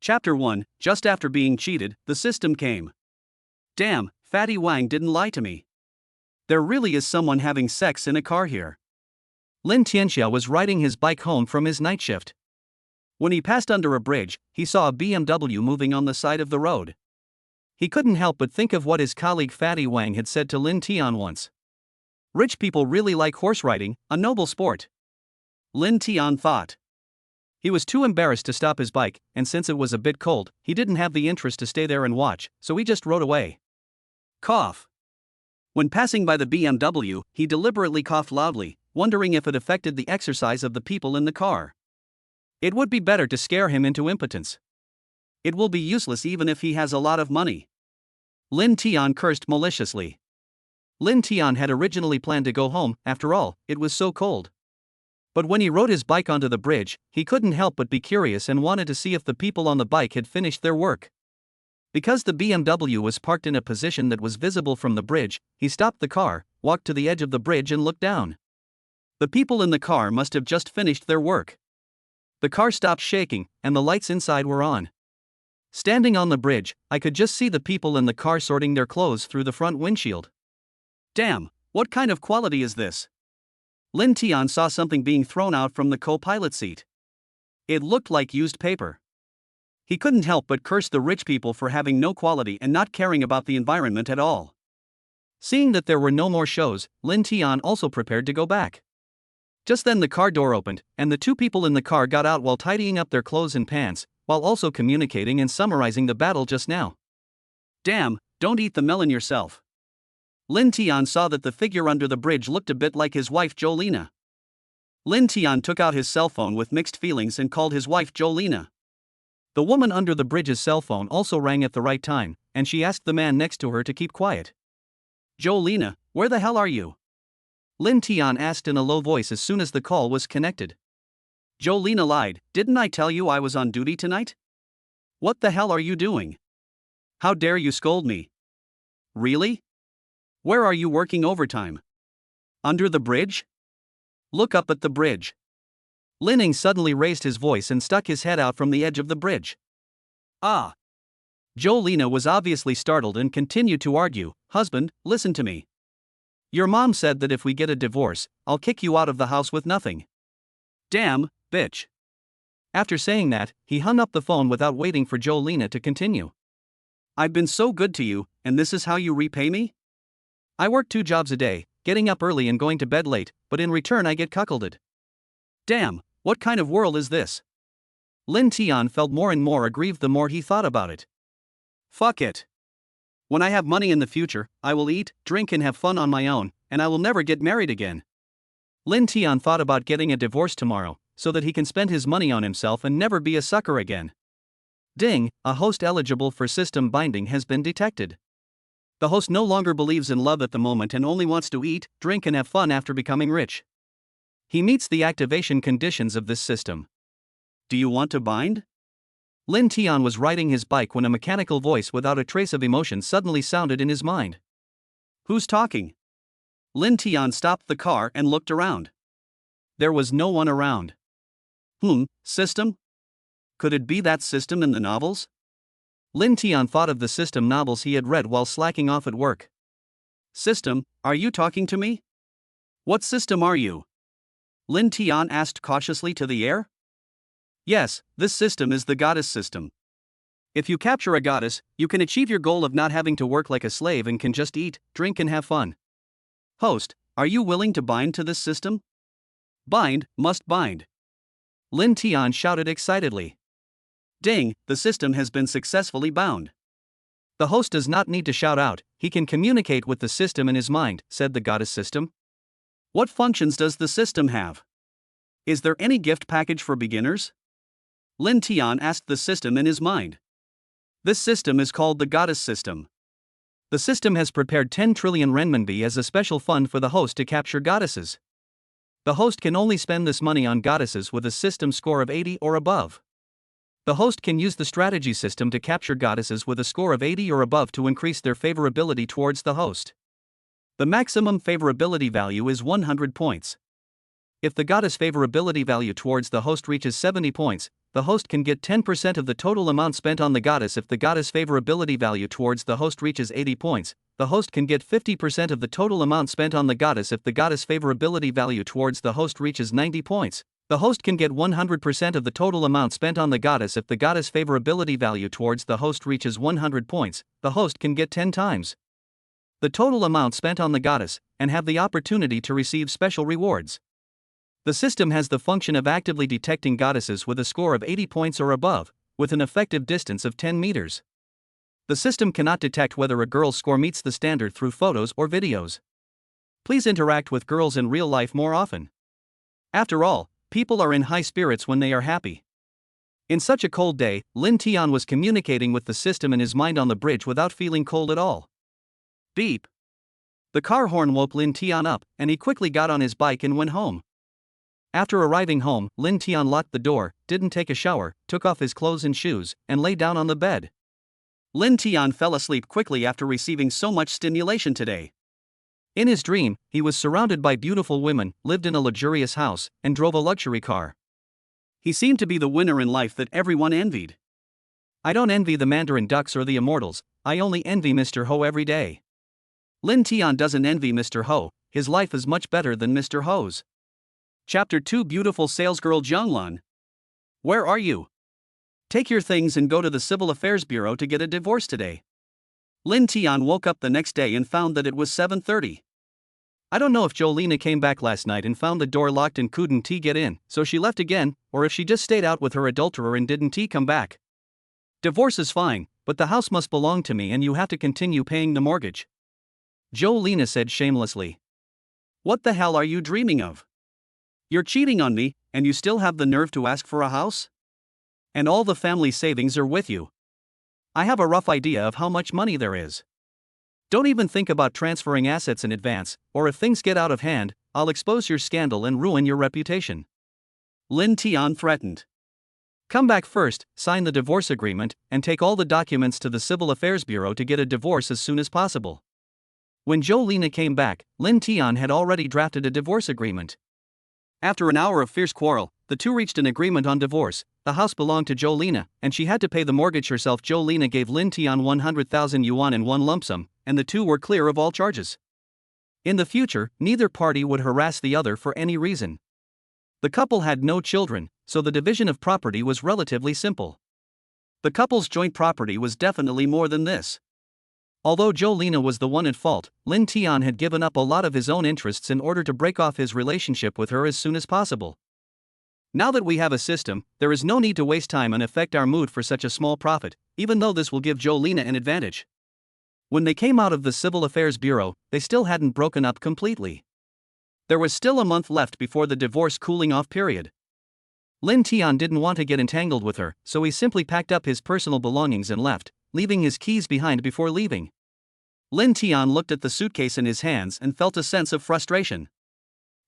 Chapter 1, Just after being cheated, the system came. Damn, Fatty Wang didn't lie to me. There really is someone having sex in a car here. Lin Tianxia was riding his bike home from his night shift. When he passed under a bridge, he saw a BMW moving on the side of the road. He couldn't help but think of what his colleague Fatty Wang had said to Lin Tian once. Rich people really like horse riding, a noble sport. Lin Tian thought. He was too embarrassed to stop his bike, and since it was a bit cold, he didn't have the interest to stay there and watch, so he just rode away. Cough. When passing by the BMW, he deliberately coughed loudly, wondering if it affected the exercise of the people in the car. It would be better to scare him into impotence. It will be useless even if he has a lot of money. Lin Tian cursed maliciously. Lin Tian had originally planned to go home, after all, it was so cold. But when he rode his bike onto the bridge, he couldn't help but be curious and wanted to see if the people on the bike had finished their work. Because the BMW was parked in a position that was visible from the bridge, he stopped the car, walked to the edge of the bridge and looked down. The people in the car must have just finished their work. The car stopped shaking, and the lights inside were on. Standing on the bridge, I could just see the people in the car sorting their clothes through the front windshield. Damn, what kind of quality is this? Lin Tian saw something being thrown out from the co-pilot seat. It looked like used paper. He couldn't help but curse the rich people for having no quality and not caring about the environment at all. Seeing that there were no more shows, Lin Tian also prepared to go back. Just then the car door opened, and the two people in the car got out while tidying up their clothes and pants, while also communicating and summarizing the battle just now. Damn, don't eat the melon yourself. Lin Tian saw that the figure under the bridge looked a bit like his wife Jolina. Lin Tian took out his cell phone with mixed feelings and called his wife Jolina. The woman under the bridge's cell phone also rang at the right time, and she asked the man next to her to keep quiet. Jolina, where the hell are you? Lin Tian asked in a low voice as soon as the call was connected. Jolina lied, didn't I tell you I was on duty tonight? What the hell are you doing? How dare you scold me? Really? Where are you working overtime? Under the bridge? Look up at the bridge. Linning suddenly raised his voice and stuck his head out from the edge of the bridge. Ah! Jolina was obviously startled and continued to argue, "Husband, listen to me. Your mom said that if we get a divorce, I'll kick you out of the house with nothing." Damn, bitch. After saying that, he hung up the phone without waiting for Jolina to continue. I've been so good to you, and this is how you repay me? I work 2 jobs a day, getting up early and going to bed late, but in return I get cuckolded. Damn, what kind of world is this? Lin Tian felt more and more aggrieved the more he thought about it. Fuck it. When I have money in the future, I will eat, drink and have fun on my own, and I will never get married again. Lin Tian thought about getting a divorce tomorrow, so that he can spend his money on himself and never be a sucker again. Ding, a host eligible for system binding has been detected. The host no longer believes in love at the moment and only wants to eat, drink and have fun after becoming rich. He meets the activation conditions of this system. Do you want to bind? Lin Tian was riding his bike when a mechanical voice without a trace of emotion suddenly sounded in his mind. Who's talking? Lin Tian stopped the car and looked around. There was no one around. System? Could it be that system in the novels? Lin Tian thought of the system novels he had read while slacking off at work. System, are you talking to me? What system are you? Lin Tian asked cautiously to the air. Yes, this system is the goddess system. If you capture a goddess, you can achieve your goal of not having to work like a slave and can just eat, drink and have fun. Host, are you willing to bind to this system? Bind, must bind. Lin Tian shouted excitedly. Ding, the system has been successfully bound. The host does not need to shout out, he can communicate with the system in his mind, said the goddess system. What functions does the system have? Is there any gift package for beginners? Lin Tian asked the system in his mind. This system is called the goddess system. The system has prepared 10 trillion renminbi as a special fund for the host to capture goddesses. The host can only spend this money on goddesses with a system score of 80 or above. The host can use the strategy system to capture goddesses with a score of 80 or above to increase their favorability towards the host. The maximum favorability value is 100 points. If the goddess favorability value towards the host reaches 70 points, the host can get 10% of the total amount spent on the goddess if the goddess favorability value towards the host reaches 80 points. The host can get 50% of the total amount spent on the goddess if the goddess favorability value towards the host reaches 90 points. The host can get 100% of the total amount spent on the goddess if the goddess favorability value towards the host reaches 100 points. The host can get 10 times the total amount spent on the goddess and have the opportunity to receive special rewards. The system has the function of actively detecting goddesses with a score of 80 points or above, with an effective distance of 10 meters. The system cannot detect whether a girl's score meets the standard through photos or videos. Please interact with girls in real life more often. After all, people are in high spirits when they are happy. In such a cold day, Linton was communicating with the system in his mind on the bridge without feeling cold at all. Beep. The car horn woke Linton up, and he quickly got on his bike and went home. After arriving home, Linton locked the door, didn't take a shower, took off his clothes and shoes, and lay down on the bed. Linton fell asleep quickly after receiving so much stimulation today. In his dream, he was surrounded by beautiful women, lived in a luxurious house, and drove a luxury car. He seemed to be the winner in life that everyone envied. I don't envy the Mandarin ducks or the immortals, I only envy Mr. Ho every day. Linton doesn't envy Mr. Ho, his life is much better than Mr. Ho's. Chapter 2 Beautiful salesgirl Jang Lan. Where are you? Take your things and go to the Civil Affairs Bureau to get a divorce today. Linton woke up the next day and found that it was 7:30. I don't know if Jolina came back last night and found the door locked and couldn't get in, so she left again, or if she just stayed out with her adulterer and didn't come back. Divorce is fine, but the house must belong to me and you have to continue paying the mortgage. Jolina said shamelessly. What the hell are you dreaming of? You're cheating on me, and you still have the nerve to ask for a house? And all the family savings are with you. I have a rough idea of how much money there is. Don't even think about transferring assets in advance, or if things get out of hand, I'll expose your scandal and ruin your reputation. Linton threatened. Come back first, sign the divorce agreement, and take all the documents to the Civil Affairs Bureau to get a divorce as soon as possible. When Jolina came back, Linton had already drafted a divorce agreement. After an hour of fierce quarrel, the two reached an agreement on divorce. The house belonged to Jolina, and she had to pay the mortgage herself. Jolina gave Linton 100,000 yuan in one lump sum, and the two were clear of all charges. In the future, neither party would harass the other for any reason. The couple had no children, so the division of property was relatively simple. The couple's joint property was definitely more than this. Although Jolina was the one at fault, Linton had given up a lot of his own interests in order to break off his relationship with her as soon as possible. Now that we have a system, there is no need to waste time and affect our mood for such a small profit, even though this will give Jolina an advantage. When they came out of the Civil Affairs Bureau, they still hadn't broken up completely. There was still a month left before the divorce cooling off period. Linton didn't want to get entangled with her, so he simply packed up his personal belongings and left, leaving his keys behind before leaving. Linton looked at the suitcase in his hands and felt a sense of frustration.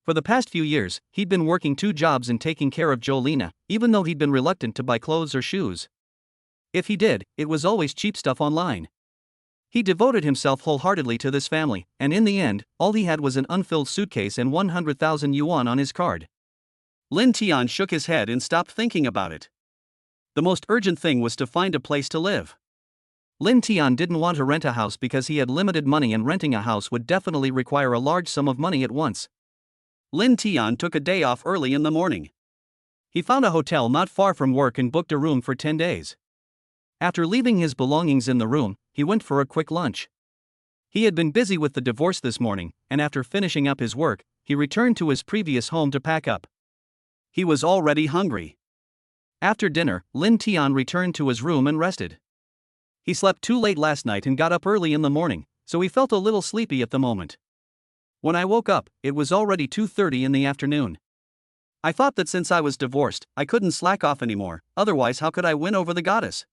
For the past few years, he'd been working 2 jobs and taking care of Jolina, even though he'd been reluctant to buy clothes or shoes. If he did, it was always cheap stuff online. He devoted himself wholeheartedly to this family, and in the end, all he had was an unfilled suitcase and 100,000 yuan on his card. Linton shook his head and stopped thinking about it. The most urgent thing was to find a place to live. Linton didn't want to rent a house because he had limited money, and renting a house would definitely require a large sum of money at once. Linton took a day off early in the morning. He found a hotel not far from work and booked a room for 10 days. After leaving his belongings in the room, he went for a quick lunch. He had been busy with the divorce this morning, and after finishing up his work, he returned to his previous home to pack up. He was already hungry. After dinner, Linton returned to his room and rested. He slept too late last night and got up early in the morning, so he felt a little sleepy at the moment. When I woke up, it was already 2:30 in the afternoon. I thought that since I was divorced, I couldn't slack off anymore, otherwise how could I win over the goddess?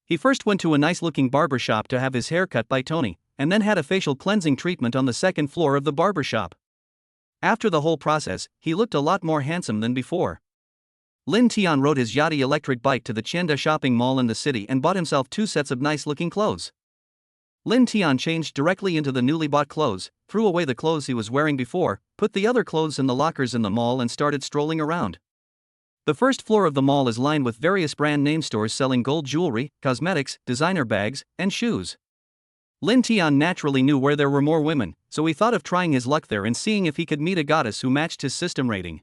He first went to a nice-looking barber shop to have his hair cut by Tony, and then had a facial cleansing treatment on the second floor of the barber shop. After the whole process, he looked a lot more handsome than before. Linton rode his Yachty electric bike to the Chenda shopping mall in the city and bought himself 2 sets of nice-looking clothes. Linton changed directly into the newly bought clothes, threw away the clothes he was wearing before, put the other clothes in the lockers in the mall and started strolling around. The first floor of the mall is lined with various brand name stores selling gold jewelry, cosmetics, designer bags, and shoes. Linton naturally knew where there were more women, so he thought of trying his luck there and seeing if he could meet a goddess who matched his system rating.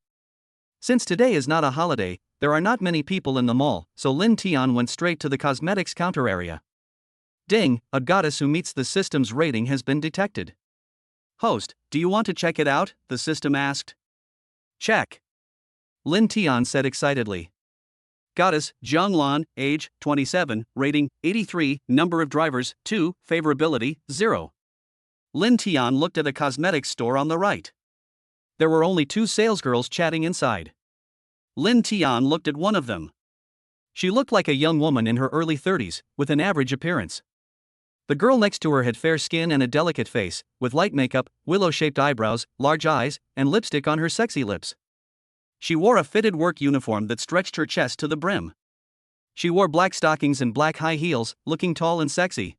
Since today is not a holiday, there are not many people in the mall, so Linton went straight to the cosmetics counter area. Ding, a goddess who meets the system's rating has been detected. Host, do you want to check it out? The system asked. Check. Linton said excitedly. Goddess, Jang Lan, age, 27, rating, 83, number of drivers, 2, favorability, 0. Linton looked at a cosmetics store on the right. There were only 2 salesgirls chatting inside. Linton looked at one of them. She looked like a young woman in her early 30s, with an average appearance. The girl next to her had fair skin and a delicate face, with light makeup, willow-shaped eyebrows, large eyes, and lipstick on her sexy lips. She wore a fitted work uniform that stretched her chest to the brim. She wore black stockings and black high heels, looking tall and sexy.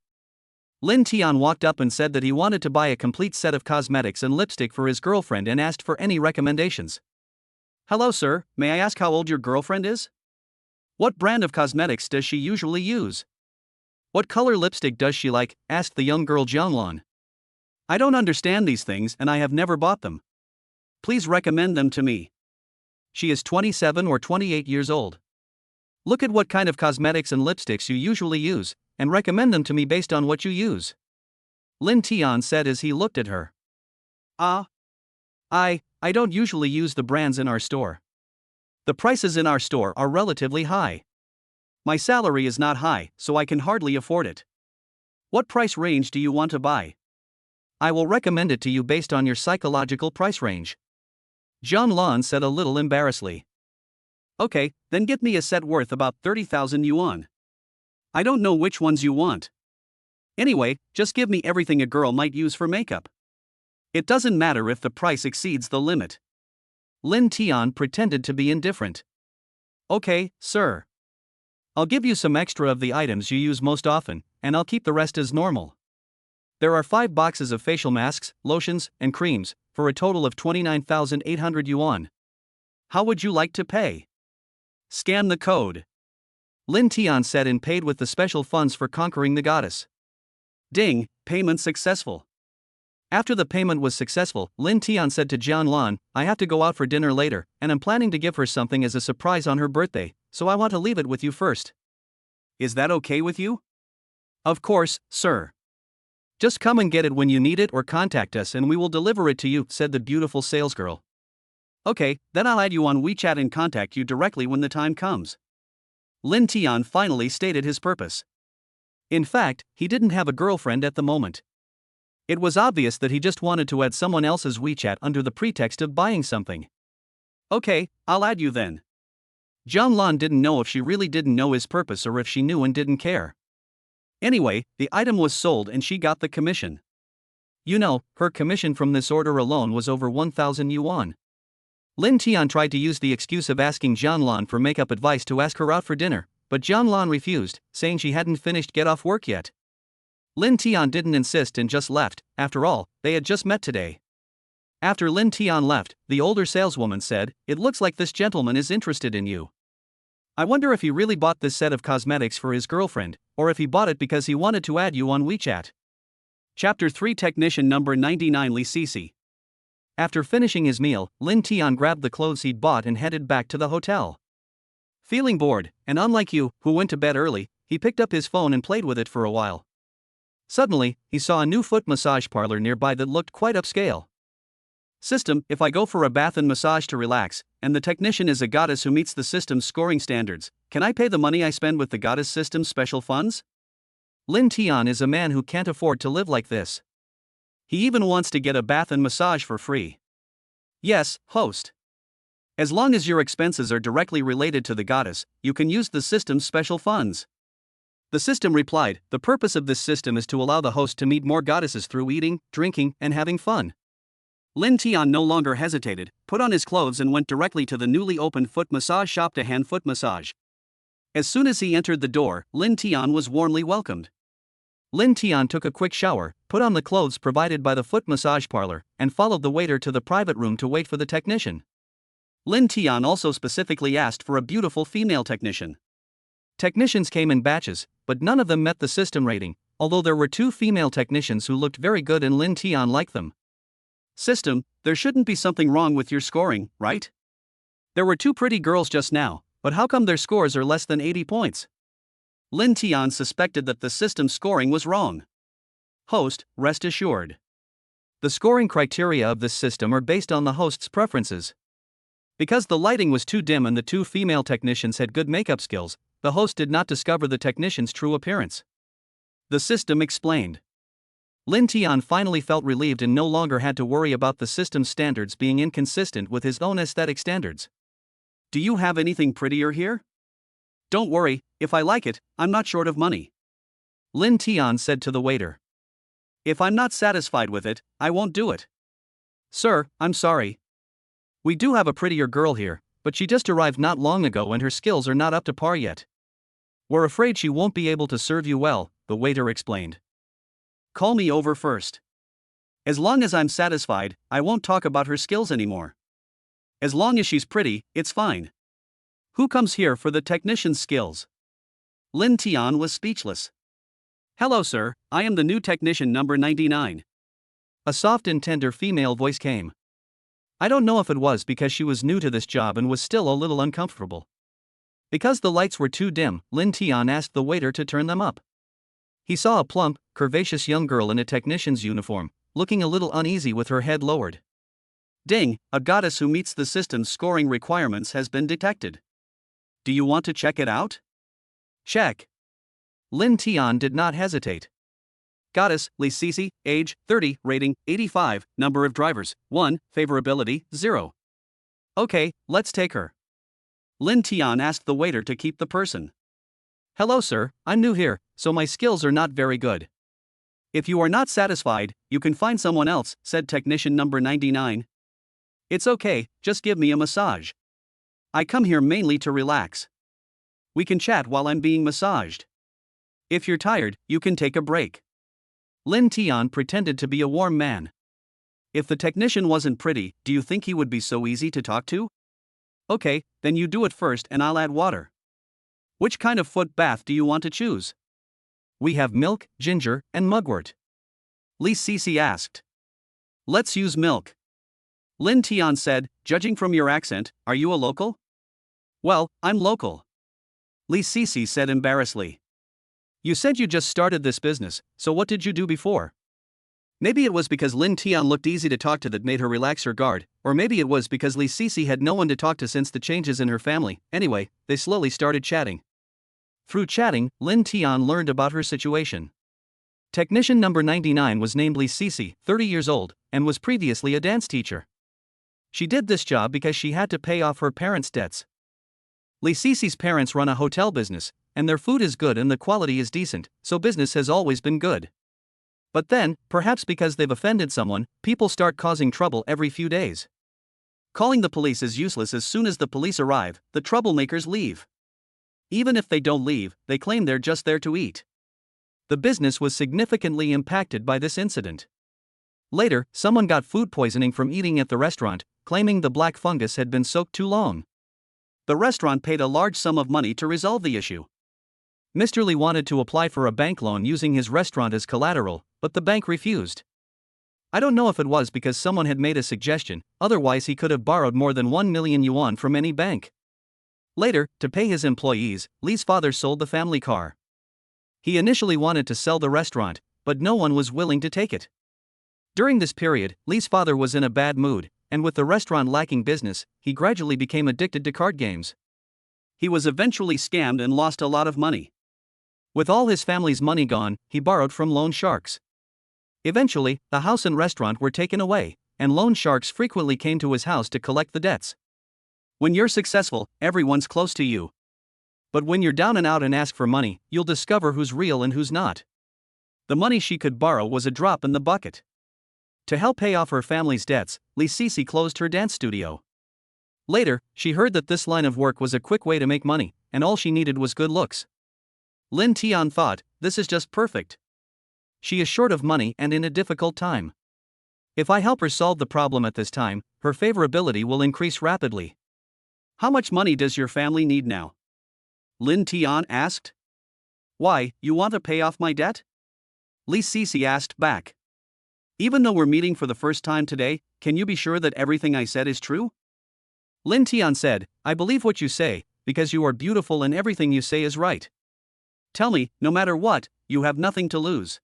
Linton walked up and said that he wanted to buy a complete set of cosmetics and lipstick for his girlfriend and asked for any recommendations. Hello sir, may I ask how old your girlfriend is? What brand of cosmetics does she usually use? What color lipstick does she like? Asked the young girl Jang Lan. I don't understand these things and I have never bought them. Please recommend them to me. She is 27 or 28 years old. Look at what kind of cosmetics and lipsticks you usually use, and recommend them to me based on what you use. Linton said as he looked at her. I don't usually use the brands in our store. The prices in our store are relatively high. My salary is not high, so I can hardly afford it. What price range do you want to buy? I will recommend it to you based on your psychological price range. Jang Lan said a little embarrassedly. Okay, then get me a set worth about 30,000 yuan. I don't know which ones you want. Anyway, just give me everything a girl might use for makeup. It doesn't matter if the price exceeds the limit. Linton pretended to be indifferent. Okay, sir. I'll give you some extra of the items you use most often, and I'll keep the rest as normal. There are 5 boxes of facial masks, lotions, and creams, for a total of 29,800 yuan. How would you like to pay? Scan the code. Linton said and paid with the special funds for conquering the goddess. Ding, payment successful. After the payment was successful, Linton said to Jang Lan, I have to go out for dinner later, and I'm planning to give her something as a surprise on her birthday, so I want to leave it with you first. Is that okay with you? Of course, sir. Just come and get it when you need it or contact us and we will deliver it to you, said the beautiful salesgirl. Okay, then I'll add you on WeChat and contact you directly when the time comes. Linton finally stated his purpose. In fact, he didn't have a girlfriend at the moment. It was obvious that he just wanted to add someone else's WeChat under the pretext of buying something. Okay, I'll add you then. Jang Lan didn't know if she really didn't know his purpose or if she knew and didn't care. Anyway, the item was sold and she got the commission. You know, her commission from this order alone was over 1,000 yuan. Linton tried to use the excuse of asking Jang Lan for makeup advice to ask her out for dinner, but Jang Lan refused, saying she hadn't finished get off work yet. Linton didn't insist and just left. After all, they had just met today. After Linton left, the older saleswoman said, It looks like this gentleman is interested in you. I wonder if he really bought this set of cosmetics for his girlfriend, or if he bought it because he wanted to add you on WeChat. Chapter 3 Technician number 99 Liisi. After finishing his meal, Linton grabbed the clothes he'd bought and headed back to the hotel. Feeling bored, and unlike you, who went to bed early, he picked up his phone and played with it for a while. Suddenly, he saw a new foot massage parlor nearby that looked quite upscale. System, if I go for a bath and massage to relax, and the technician is a goddess who meets the system's scoring standards, can I pay the money I spend with the goddess system's special funds? Linton is a man who can't afford to live like this. He even wants to get a bath and massage for free. Yes, host. As long as your expenses are directly related to the goddess, you can use the system's special funds. The system replied, The purpose of this system is to allow the host to meet more goddesses through eating, drinking, and having fun. Linton no longer hesitated, put on his clothes and went directly to the newly opened foot massage shop to hand foot massage. As soon as he entered the door, Linton was warmly welcomed. Linton took a quick shower, put on the clothes provided by the foot massage parlor, and followed the waiter to the private room to wait for the technician. Lin Tian also specifically asked for a beautiful female technician. Technicians came in batches, but none of them met the system rating, although there were 2 female technicians who looked very good and Lin Tian liked them. System, there shouldn't be something wrong with your scoring, right? There were 2 pretty girls just now, but how come their scores are less than 80 points? Lin Tian suspected that the system's scoring was wrong. Host, rest assured. The scoring criteria of this system are based on the host's preferences. Because the lighting was too dim and the 2 female technicians had good makeup skills, the host did not discover the technician's true appearance. The system explained. Lin Tian finally felt relieved and no longer had to worry about the system's standards being inconsistent with his own aesthetic standards. Do you have anything prettier here? Don't worry, if I like it, I'm not short of money. Lin Tian said to the waiter. If I'm not satisfied with it, I won't do it. Sir, I'm sorry. We do have a prettier girl here, but she just arrived not long ago and her skills are not up to par yet. We're afraid she won't be able to serve you well, the waiter explained. Call me over first. As long as I'm satisfied, I won't talk about her skills anymore. As long as she's pretty, it's fine. Who comes here for the technician's skills? Lin Tian was speechless. Hello sir, I am the new technician number 99. A soft and tender female voice came. I don't know if it was because she was new to this job and was still a little uncomfortable. Because the lights were too dim, Lin Tian asked the waiter to turn them up. He saw a plump, curvaceous young girl in a technician's uniform, looking a little uneasy with her head lowered. Ding, a goddess who meets the system's scoring requirements has been detected. Do you want to check it out? Check. Lin Tian did not hesitate. Goddess, Liisi, age, 30, rating, 85, number of drivers, 1, favorability, 0. Okay, let's take her. Lin Tian asked the waiter to keep the person. Hello sir, I'm new here, so my skills are not very good. If you are not satisfied, you can find someone else, said technician number 99. It's okay, just give me a massage. I come here mainly to relax. We can chat while I'm being massaged. If you're tired, you can take a break. Lin Tian pretended to be a warm man. If the technician wasn't pretty, do you think he would be so easy to talk to? Okay, then you do it first and I'll add water. Which kind of foot bath do you want to choose? We have milk, ginger, and mugwort. Liisi asked. Let's use milk. Lin Tian said, judging from your accent, are you a local? Well, I'm local. Liisi said embarrassedly. You said you just started this business, so what did you do before? Maybe it was because Lin Tian looked easy to talk to that made her relax her guard, or maybe it was because Liisi had no one to talk to since the changes in her family. Anyway, they slowly started chatting. Through chatting, Lin Tian learned about her situation. Technician number 99 was named Liisi, 30 years old, and was previously a dance teacher. She did this job because she had to pay off her parents' debts. Liisi's parents run a hotel business, and their food is good and the quality is decent, so business has always been good. But then, perhaps because they've offended someone, people start causing trouble every few days. Calling the police is useless. As soon as the police arrive, the troublemakers leave. Even if they don't leave, they claim they're just there to eat. The business was significantly impacted by this incident. Later, someone got food poisoning from eating at the restaurant, claiming the black fungus had been soaked too long. The restaurant paid a large sum of money to resolve the issue. Mr. Lee wanted to apply for a bank loan using his restaurant as collateral, but the bank refused. I don't know if it was because someone had made a suggestion, otherwise he could have borrowed more than 1 million yuan from any bank. Later, to pay his employees, Lee's father sold the family car. He initially wanted to sell the restaurant, but no one was willing to take it. During this period, Lee's father was in a bad mood, and with the restaurant lacking business, he gradually became addicted to card games. He was eventually scammed and lost a lot of money. With all his family's money gone, he borrowed from loan sharks. Eventually, the house and restaurant were taken away, and loan sharks frequently came to his house to collect the debts. When you're successful, everyone's close to you. But when you're down and out and ask for money, you'll discover who's real and who's not. The money she could borrow was a drop in the bucket. To help pay off her family's debts, Liisi closed her dance studio. Later, she heard that this line of work was a quick way to make money, and all she needed was good looks. Lin Tian thought, this is just perfect. She is short of money and in a difficult time. If I help her solve the problem at this time, her favorability will increase rapidly. How much money does your family need now? Lin Tian asked. Why, you want to pay off my debt? Liisi asked back. Even though we're meeting for the first time today, can you be sure that everything I said is true? Lin Tian said, I believe what you say, because you are beautiful and everything you say is right. Tell me, no matter what, you have nothing to lose.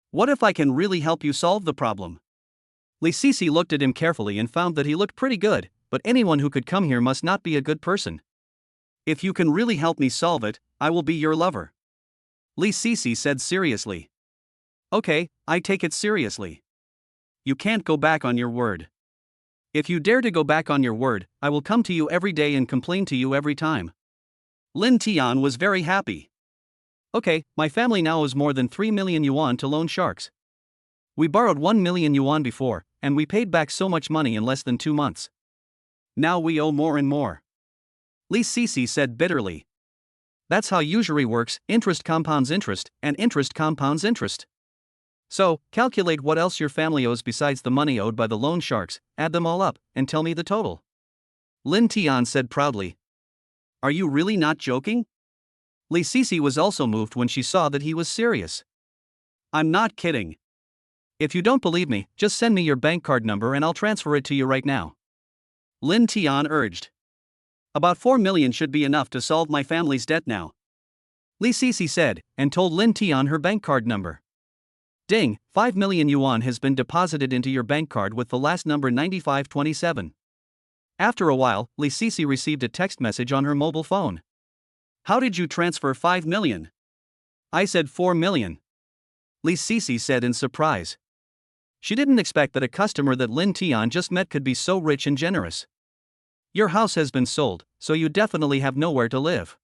What if I can really help you solve the problem? Liisi looked at him carefully and found that he looked pretty good, but anyone who could come here must not be a good person. If you can really help me solve it, I will be your lover. Liisi said seriously. Okay, I take it seriously. You can't go back on your word. If you dare to go back on your word, I will come to you every day and complain to you every time. Lin Tian was very happy. Okay, my family now owes more than 3 million yuan to loan sharks. We borrowed 1 million yuan before, and we paid back so much money in less than 2 months. Now we owe more and more. Liisi said bitterly. That's how usury works, interest compounds interest, and interest compounds interest. So, calculate what else your family owes besides the money owed by the loan sharks, add them all up, and tell me the total. Lin Tian said proudly. Are you really not joking? Liisi was also moved when she saw that he was serious. I'm not kidding. If you don't believe me, just send me your bank card number and I'll transfer it to you right now. Lin Tian urged. About 4 million should be enough to solve my family's debt now. Liisi said, and told Lin Tian her bank card number. Ding, 5 million yuan has been deposited into your bank card with the last number 9527. After a while, Liisi received a text message on her mobile phone. How did you transfer 5 million? I said 4 million. Liisi said in surprise. She didn't expect that a customer that Lin Tian just met could be so rich and generous. Your house has been sold, so you definitely have nowhere to live.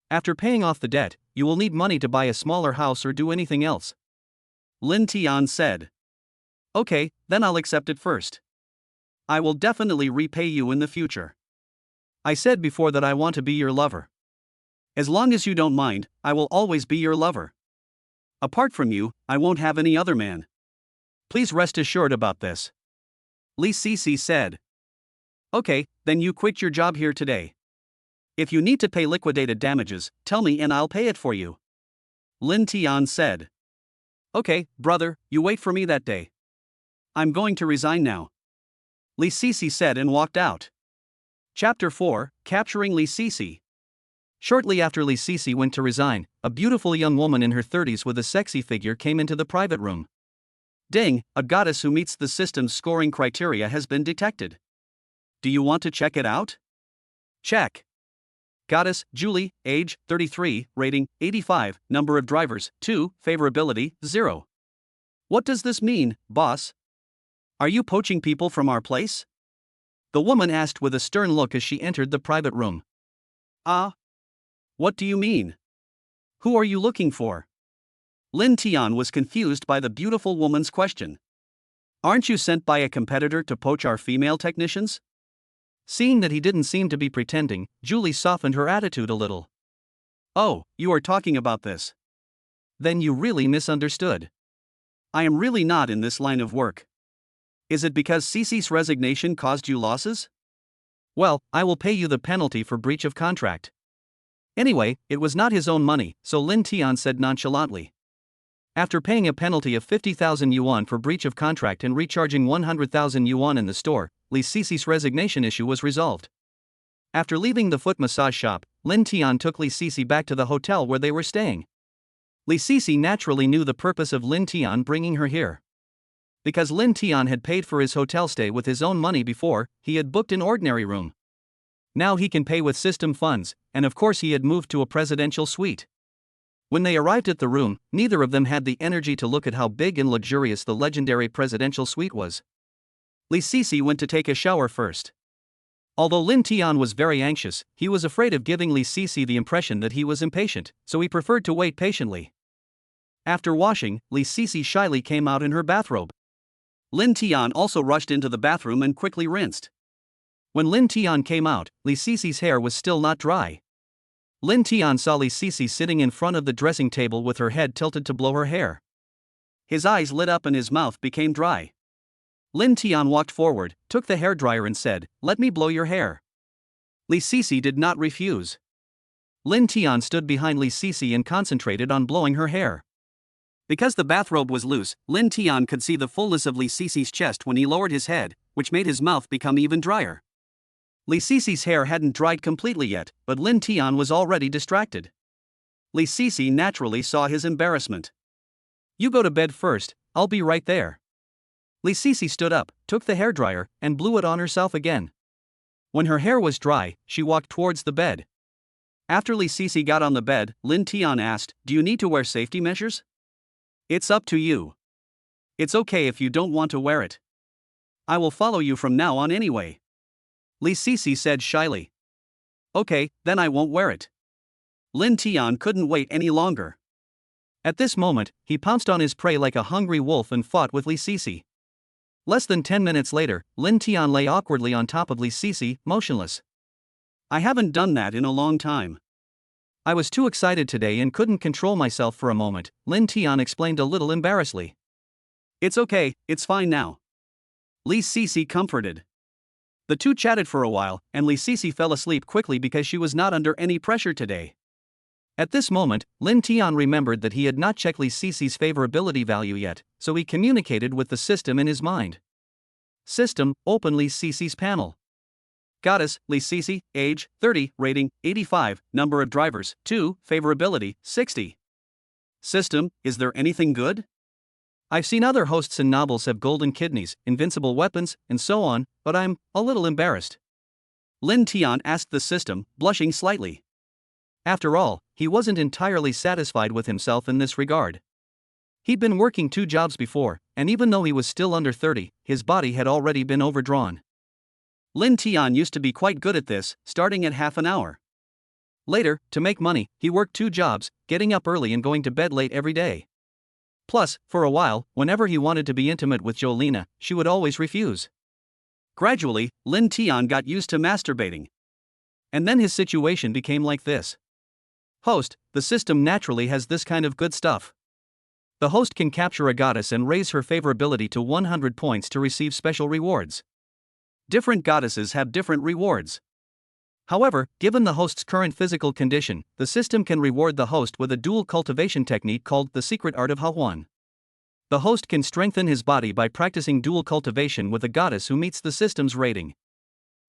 After paying off the debt, you will need money to buy a smaller house or do anything else. Lin Tian said. Okay, then I'll accept it first. I will definitely repay you in the future. I said before that I want to be your lover. As long as you don't mind, I will always be your lover. Apart from you, I won't have any other man. Please rest assured about this. Liisi said. Okay, then you quit your job here today. If you need to pay liquidated damages, tell me and I'll pay it for you. Lin Tian said. Okay, brother, you wait for me that day. I'm going to resign now. Liisi said and walked out. Chapter 4, Capturing Liisi. Shortly after Liisi went to resign, a beautiful young woman in her 30s with a sexy figure came into the private room. Ding, a goddess who meets the system's scoring criteria has been detected. Do you want to check it out? Check. Goddess, Julie, age, 33, rating, 85, number of drivers, 2, favorability, 0. What does this mean, boss? Are you poaching people from our place? The woman asked with a stern look as she entered the private room. What do you mean? Who are you looking for? Lin Tian was confused by the beautiful woman's question. Aren't you sent by a competitor to poach our female technicians? Seeing that he didn't seem to be pretending, Julie softened her attitude a little. Oh, you are talking about this. Then you really misunderstood. I am really not in this line of work. Is it because Cece's resignation caused you losses? Well, I will pay you the penalty for breach of contract. Anyway, it was not his own money, so Lin Tian said nonchalantly. After paying a penalty of 50,000 yuan for breach of contract and recharging 100,000 yuan in the store, Liisi's resignation issue was resolved. After leaving the foot massage shop, Lin Tian took Liisi back to the hotel where they were staying. Liisi naturally knew the purpose of Lin Tian bringing her here. Because Lin Tian had paid for his hotel stay with his own money before, he had booked an ordinary room. Now he can pay with system funds, and of course he had moved to a presidential suite. When they arrived at the room, neither of them had the energy to look at how big and luxurious the legendary presidential suite was. Liisi went to take a shower first. Although Lin Tian was very anxious, he was afraid of giving Liisi the impression that he was impatient, so he preferred to wait patiently. After washing, Liisi shyly came out in her bathrobe. Lin Tian also rushed into the bathroom and quickly rinsed. When Lin Tian came out, Liisi's hair was still not dry. Lin Tian saw Liisi sitting in front of the dressing table with her head tilted to blow her hair. His eyes lit up and his mouth became dry. Lin Tian walked forward, took the hairdryer and said, "Let me blow your hair." Liisi did not refuse. Linton stood behind Liisi and concentrated on blowing her hair. Because the bathrobe was loose, Linton could see the fullness of Liisi's chest when he lowered his head, which made his mouth become even drier. Liisi's hair hadn't dried completely yet, but Linton was already distracted. Liisi naturally saw his embarrassment. "You go to bed first, I'll be right there." Liisi stood up, took the hairdryer, and blew it on herself again. When her hair was dry, she walked towards the bed. After Liisi got on the bed, Linton asked, "Do you need to wear safety measures?" "It's up to you. It's okay if you don't want to wear it. I will follow you from now on anyway," Liisi said shyly. "Okay, then I won't wear it." Linton couldn't wait any longer. At this moment, he pounced on his prey like a hungry wolf and fought with Liisi. Less than 10 minutes later, Linton lay awkwardly on top of Liisi, motionless. "I haven't done that in a long time. I was too excited today and couldn't control myself for a moment," Linton explained a little embarrassedly. "It's okay, it's fine now," Liisi comforted. The two chatted for a while, and Liisi fell asleep quickly because she was not under any pressure today. At this moment, Linton remembered that he had not checked Liisi's favorability value yet, so he communicated with the system in his mind. System, open Liisi's panel. Goddess, Liisi, age, 30, rating, 85, number of drivers, 2, favorability, 60. System, is there anything good? I've seen other hosts in novels have golden kidneys, invincible weapons, and so on, but I'm a little embarrassed. Linton asked the system, blushing slightly. After all, he wasn't entirely satisfied with himself in this regard. He'd been working 2 jobs before, and even though he was still under 30, his body had already been overdrawn. Linton used to be quite good at this, starting at half an hour. Later, to make money, he worked 2 jobs, getting up early and going to bed late every day. Plus, for a while, whenever he wanted to be intimate with Jolina, she would always refuse. Gradually, Linton got used to masturbating. And then his situation became like this. Host, the system naturally has this kind of good stuff. The host can capture a goddess and raise her favorability to 100 points to receive special rewards. Different goddesses have different rewards. However, given the host's current physical condition, the system can reward the host with a dual cultivation technique called the secret art of harem. The host can strengthen his body by practicing dual cultivation with a goddess who meets the system's rating.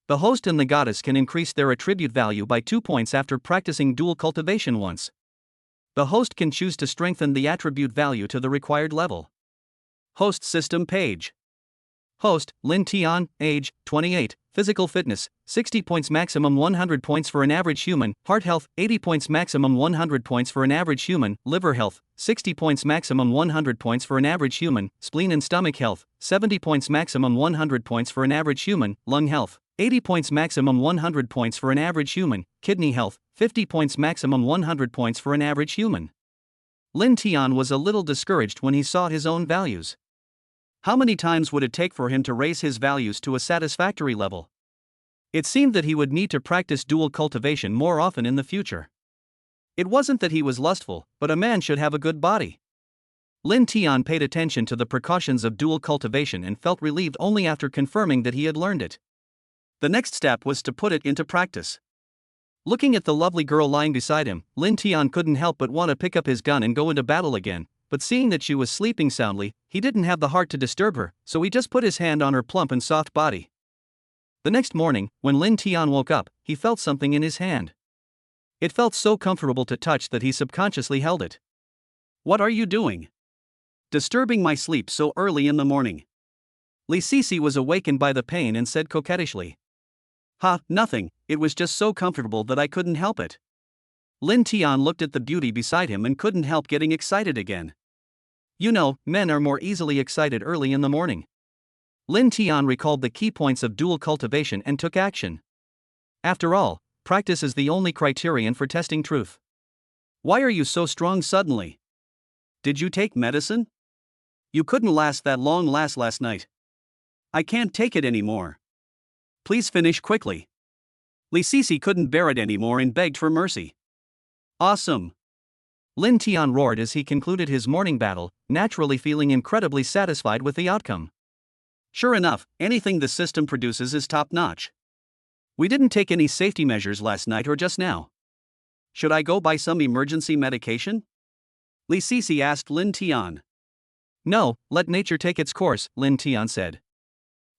The host and the goddess can increase their attribute value by 2 points after practicing dual cultivation once. The host can choose to strengthen the attribute value to the required level. Host system page. Host, Linton, age, 28, physical fitness, 60 points maximum 100 points for an average human, heart health, 80 points maximum 100 points for an average human, liver health, 60 points maximum 100 points for an average human, spleen and stomach health, 70 points maximum 100 points for an average human, lung health, 80 points maximum 100 points for an average human, kidney health, 50 points maximum 100 points for an average human. Linton was a little discouraged when he saw his own values. How many times would it take for him to raise his values to a satisfactory level? It seemed that he would need to practice dual cultivation more often in the future. It wasn't that he was lustful, but a man should have a good body. Linton paid attention to the precautions of dual cultivation and felt relieved only after confirming that he had learned it. The next step was to put it into practice. Looking at the lovely girl lying beside him, Linton couldn't help but want to pick up his gun and go into battle again, but seeing that she was sleeping soundly, he didn't have the heart to disturb her, so he just put his hand on her plump and soft body. The next morning, when Linton woke up, he felt something in his hand. It felt so comfortable to touch that he subconsciously held it. "What are you doing? Disturbing my sleep so early in the morning?" Liisi was awakened by the pain and said coquettishly. Nothing, it was just so comfortable that I couldn't help it." Linton looked at the beauty beside him and couldn't help getting excited again. You know, men are more easily excited early in the morning. Linton recalled the key points of dual cultivation and took action. After all, practice is the only criterion for testing truth. "Why are you so strong suddenly? Did you take medicine? You couldn't last that long last night. I can't take it anymore. Please finish quickly." Liisi couldn't bear it anymore and begged for mercy. "Awesome!" Linton roared as he concluded his morning battle, naturally feeling incredibly satisfied with the outcome. Sure enough, anything the system produces is top-notch. We didn't take any safety measures last night or just now. Should I go buy some emergency medication? Liisi asked Linton. No, let nature take its course, Linton said.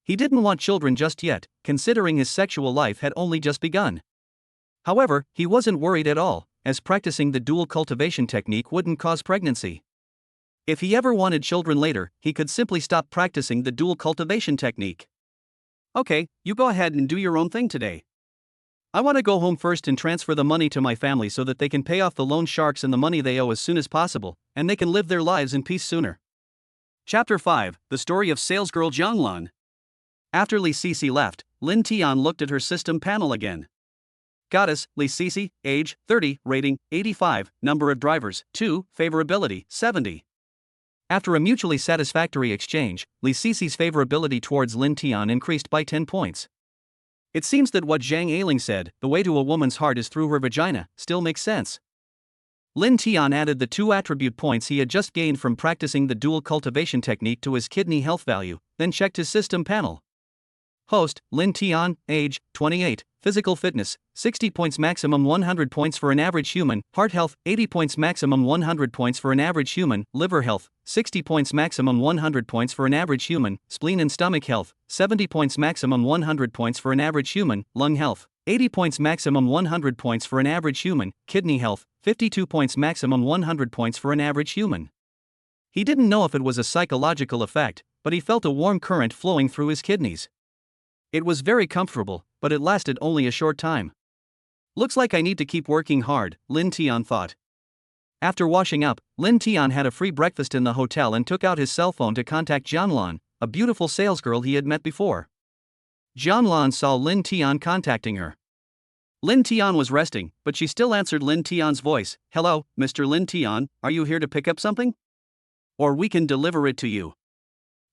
He didn't want children just yet, considering his sexual life had only just begun. However, he wasn't worried at all, as practicing the dual cultivation technique wouldn't cause pregnancy. If he ever wanted children later, he could simply stop practicing the dual cultivation technique. Okay, you go ahead and do your own thing today. I want to go home first and transfer the money to my family so that they can pay off the loan sharks and the money they owe as soon as possible, and they can live their lives in peace sooner. Chapter 5, The Story of Salesgirl Jang Lan. After Liisi left, Linton looked at her system panel again. Goddess, Liisi, age, 30, rating, 85, number of drivers, 2, favorability, 70. After a mutually satisfactory exchange, Liisi's favorability towards Linton increased by 10 points. It seems that what Zhang Ailing said, the way to a woman's heart is through her vagina, still makes sense. Linton added the 2 attribute points he had just gained from practicing the dual cultivation technique to his kidney health value, then checked his system panel. Host, Linton, age, 28, physical fitness, 60 points maximum 100 points for an average human, heart health, 80 points maximum 100 points for an average human, liver health, 60 points maximum 100 points for an average human, spleen and stomach health, 70 points maximum 100 points for an average human, lung health, 80 points maximum 100 points for an average human, kidney health, 52 points maximum 100 points for an average human. He didn't know if it was a psychological effect, but he felt a warm current flowing through his kidneys. It was very comfortable, but it lasted only a short time. Looks like I need to keep working hard, Linton thought. After washing up, Linton had a free breakfast in the hotel and took out his cell phone to contact Jang Lan, a beautiful salesgirl he had met before. Jang Lan saw Linton contacting her. Linton was resting, but she still answered Linton's voice. Hello, Mr. Linton, are you here to pick up something? Or we can deliver it to you.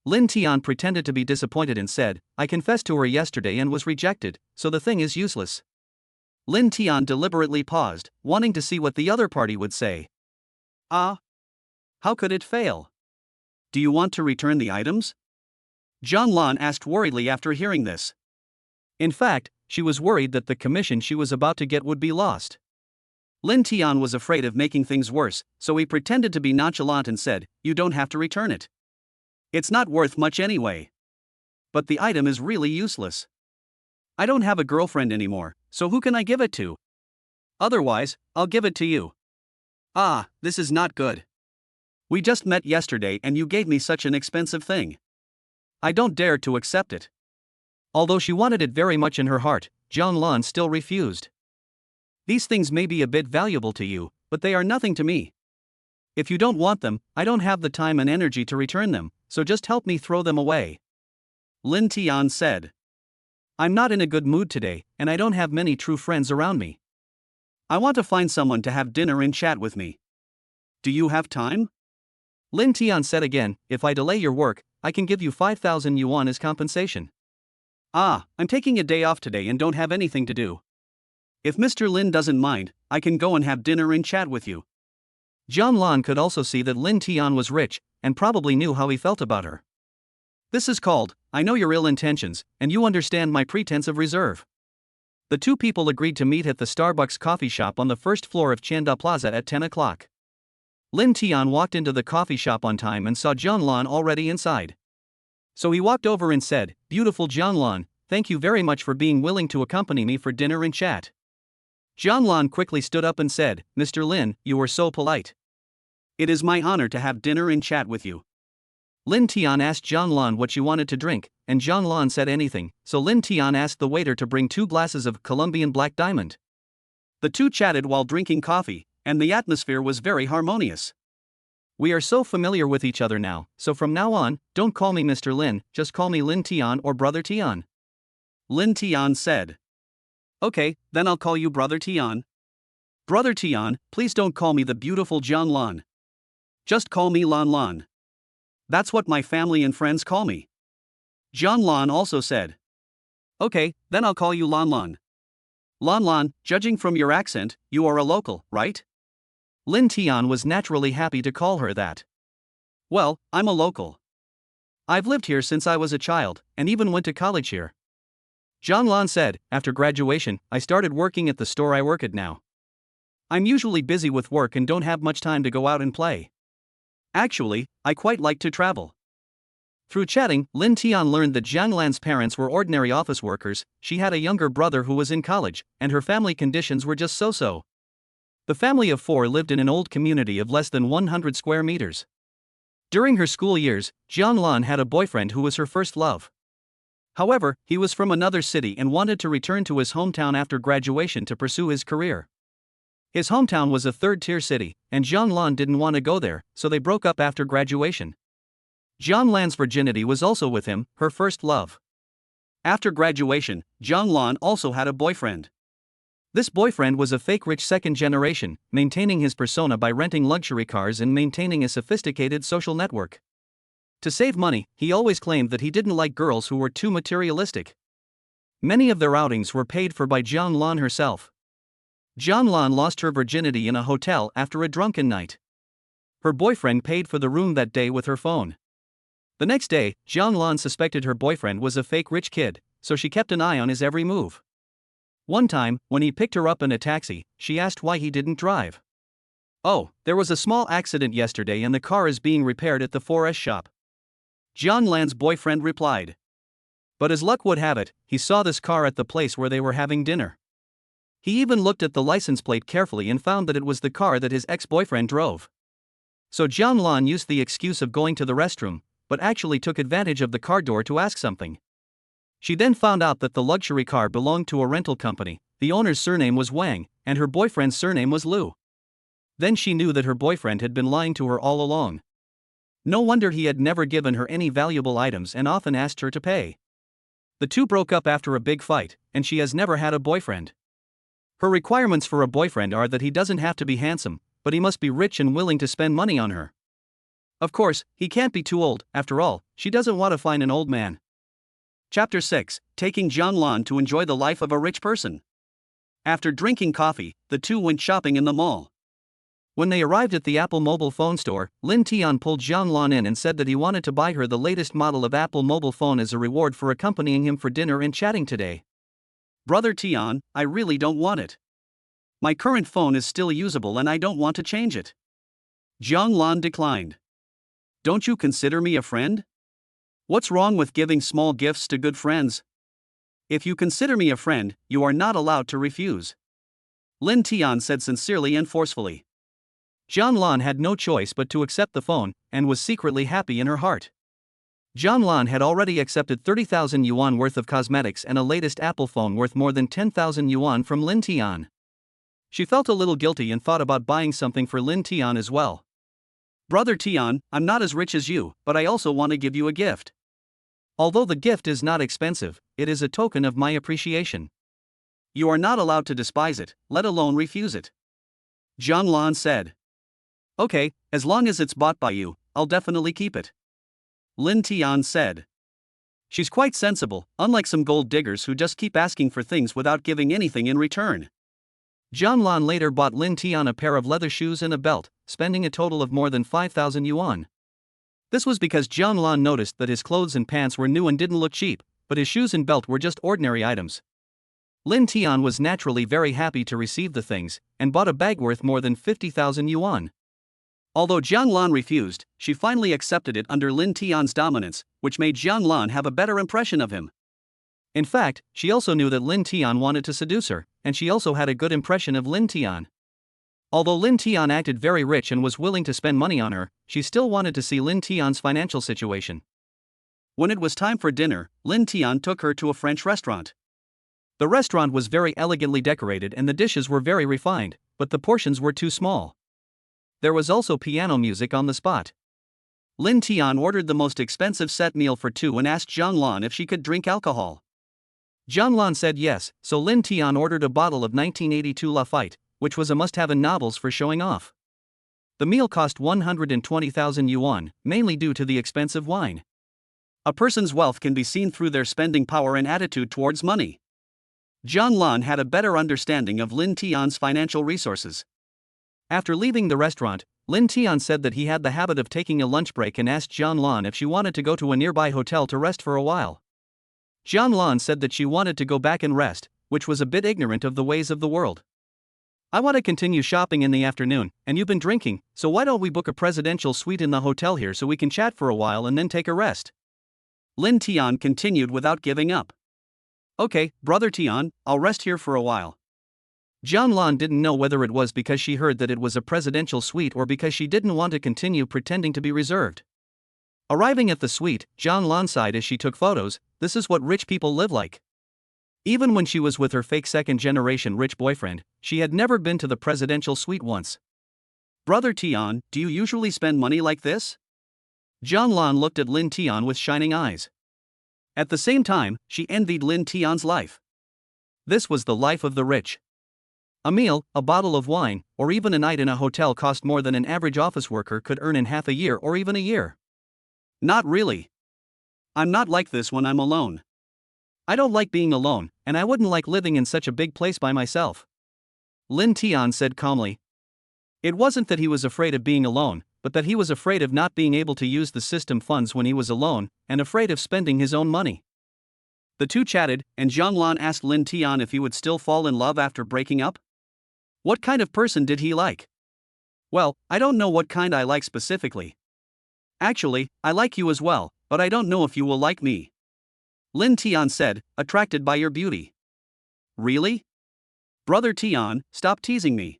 Linton pretended to be disappointed and said, I confessed to her yesterday and was rejected, so the thing is useless. Linton deliberately paused, wanting to see what the other party would say. Ah? How could it fail? Do you want to return the items? Jang Lan asked worriedly after hearing this. In fact, she was worried that the commission she was about to get would be lost. Linton was afraid of making things worse, so he pretended to be nonchalant and said, You don't have to return it. It's not worth much anyway. But the item is really useless. I don't have a girlfriend anymore, so who can I give it to? Otherwise, I'll give it to you. Ah, this is not good. We just met yesterday and you gave me such an expensive thing. I don't dare to accept it. Although she wanted it very much in her heart, Jang Lan still refused. These things may be a bit valuable to you, but they are nothing to me. If you don't want them, I don't have the time and energy to return them, so just help me throw them away. Linton said. I'm not in a good mood today, and I don't have many true friends around me. I want to find someone to have dinner and chat with me. Do you have time? Linton said again, if I delay your work, I can give you 5,000 yuan as compensation. Ah, I'm taking a day off today and don't have anything to do. If Mr. Lin doesn't mind, I can go and have dinner and chat with you. Jang Lan could also see that Linton was rich, and probably knew how he felt about her. This is called, I know your ill intentions, and you understand my pretense of reserve. The two people agreed to meet at the Starbucks coffee shop on the first floor of Chanda Plaza at 10 o'clock. Linton walked into the coffee shop on time and saw Jang Lan already inside. So he walked over and said, Beautiful Jang Lan, thank you very much for being willing to accompany me for dinner and chat. Jang Lan quickly stood up and said, Mr. Lin, you were so polite. It is my honor to have dinner and chat with you. Linton asked Jang Lan what she wanted to drink, and Jang Lan said anything, so Linton asked the waiter to bring 2 glasses of Colombian Black Diamond. The two chatted while drinking coffee, and the atmosphere was very harmonious. We are so familiar with each other now, so from now on, don't call me Mr. Lin, just call me Linton or Brother Tian. Linton said. Okay, then I'll call you Brother Tian. Brother Tian, please don't call me the beautiful Jang Lan. Just call me Lan Lan. That's what my family and friends call me. Jang Lan also said. Okay, then I'll call you Lan Lan. Lan Lan, judging from your accent, you are a local, right? Linton was naturally happy to call her that. Well, I'm a local. I've lived here since I was a child, and even went to college here. Jang Lan said, after graduation, I started working at the store I work at now. I'm usually busy with work and don't have much time to go out and play. Actually, I quite like to travel. Through chatting, Linton learned that Jang Lan's parents were ordinary office workers, she had a younger brother who was in college, and her family conditions were just so-so. The family of 4 lived in an old community of less than 100 square meters. During her school years, Jang Lan had a boyfriend who was her first love. However, he was from another city and wanted to return to his hometown after graduation to pursue his career. His hometown was a third-tier city, and Jang Lan didn't want to go there, so they broke up after graduation. Jang Lan's virginity was also with him, her first love. After graduation, Jang Lan also had a boyfriend. This boyfriend was a fake rich second generation, maintaining his persona by renting luxury cars and maintaining a sophisticated social network. To save money, he always claimed that he didn't like girls who were too materialistic. Many of their outings were paid for by Jang Lan herself. Jang Lan lost her virginity in a hotel after a drunken night. Her boyfriend paid for the room that day with her phone. The next day, Jang Lan suspected her boyfriend was a fake rich kid, so she kept an eye on his every move. One time, when he picked her up in a taxi, she asked why he didn't drive. Oh, there was a small accident yesterday and the car is being repaired at the 4S shop. Jang Lan's boyfriend replied. But as luck would have it, he saw this car at the place where they were having dinner. He even looked at the license plate carefully and found that it was the car that his ex-boyfriend drove. So Jang Lan used the excuse of going to the restroom, but actually took advantage of the car door to ask something. She then found out that the luxury car belonged to a rental company, the owner's surname was Wang, and her boyfriend's surname was Liu. Then she knew that her boyfriend had been lying to her all along. No wonder he had never given her any valuable items and often asked her to pay. The two broke up after a big fight, and she has never had a boyfriend. Her requirements for a boyfriend are that he doesn't have to be handsome, but he must be rich and willing to spend money on her. Of course, he can't be too old, after all, she doesn't want to find an old man. Chapter 6, Taking Jang Lan to Enjoy the Life of a Rich Person. After drinking coffee, the two went shopping in the mall. When they arrived at the Apple mobile phone store, Linton pulled Jang Lan in and said that he wanted to buy her the latest model of Apple mobile phone as a reward for accompanying him for dinner and chatting today. Brother Tian, I really don't want it. My current phone is still usable and I don't want to change it. Jang Lan declined. Don't you consider me a friend? What's wrong with giving small gifts to good friends? If you consider me a friend, you are not allowed to refuse. Linton said sincerely and forcefully. Jang Lan had no choice but to accept the phone, and was secretly happy in her heart. Jang Lan had already accepted 30,000 yuan worth of cosmetics and a latest Apple phone worth more than 10,000 yuan from Linton. She felt a little guilty and thought about buying something for Linton as well. Brother Tian, I'm not as rich as you, but I also want to give you a gift. Although the gift is not expensive, it is a token of my appreciation. You are not allowed to despise it, let alone refuse it. Jang Lan said. Okay, as long as it's bought by you, I'll definitely keep it. Linton said. She's quite sensible, unlike some gold diggers who just keep asking for things without giving anything in return. Jang Lan later bought Linton a pair of leather shoes and a belt, spending a total of more than 5,000 yuan. This was because Jang Lan noticed that his clothes and pants were new and didn't look cheap, but his shoes and belt were just ordinary items. Linton was naturally very happy to receive the things, and bought a bag worth more than 50,000 yuan. Although Jang Lan refused, she finally accepted it under Linton's dominance, which made Jang Lan have a better impression of him. In fact, she also knew that Linton wanted to seduce her, and she also had a good impression of Linton. Although Linton acted very rich and was willing to spend money on her, she still wanted to see Linton's financial situation. When it was time for dinner, Linton took her to a French restaurant. The restaurant was very elegantly decorated and the dishes were very refined, but the portions were too small. There was also piano music on the spot. Linton ordered the most expensive set meal for two and asked Jang Lan if she could drink alcohol. Jang Lan said yes, so Linton ordered a bottle of 1982 Lafite, which was a must-have in novels for showing off. The meal cost 120,000 yuan, mainly due to the expensive wine. A person's wealth can be seen through their spending power and attitude towards money. Jang Lan had a better understanding of Linton's financial resources. After leaving the restaurant, Linton said that he had the habit of taking a lunch break and asked Jang Lan if she wanted to go to a nearby hotel to rest for a while. Jang Lan said that she wanted to go back and rest, which was a bit ignorant of the ways of the world. I want to continue shopping in the afternoon, and you've been drinking, so why don't we book a presidential suite in the hotel here so we can chat for a while and then take a rest? Linton continued without giving up. Okay, Brother Tian, I'll rest here for a while. Jang Lan didn't know whether it was because she heard that it was a presidential suite or because she didn't want to continue pretending to be reserved. Arriving at the suite, Jang Lan sighed as she took photos. This is what rich people live like. Even when she was with her fake second-generation rich boyfriend, she had never been to the presidential suite once. Brother Tian, do you usually spend money like this? Jang Lan looked at Linton with shining eyes. At the same time, she envied Linton's life. This was the life of the rich. A meal, a bottle of wine, or even a night in a hotel cost more than an average office worker could earn in half a year or even a year. Not really. I'm not like this when I'm alone. I don't like being alone, and I wouldn't like living in such a big place by myself. Linton said calmly. It wasn't that he was afraid of being alone, but that he was afraid of not being able to use the system funds when he was alone, and afraid of spending his own money. The two chatted, and Jang Lan asked Linton if he would still fall in love after breaking up. What kind of person did he like? Well, I don't know what kind I like specifically. Actually, I like you as well, but I don't know if you will like me. Linton said, attracted by your beauty. Really? Brother Tian, stop teasing me.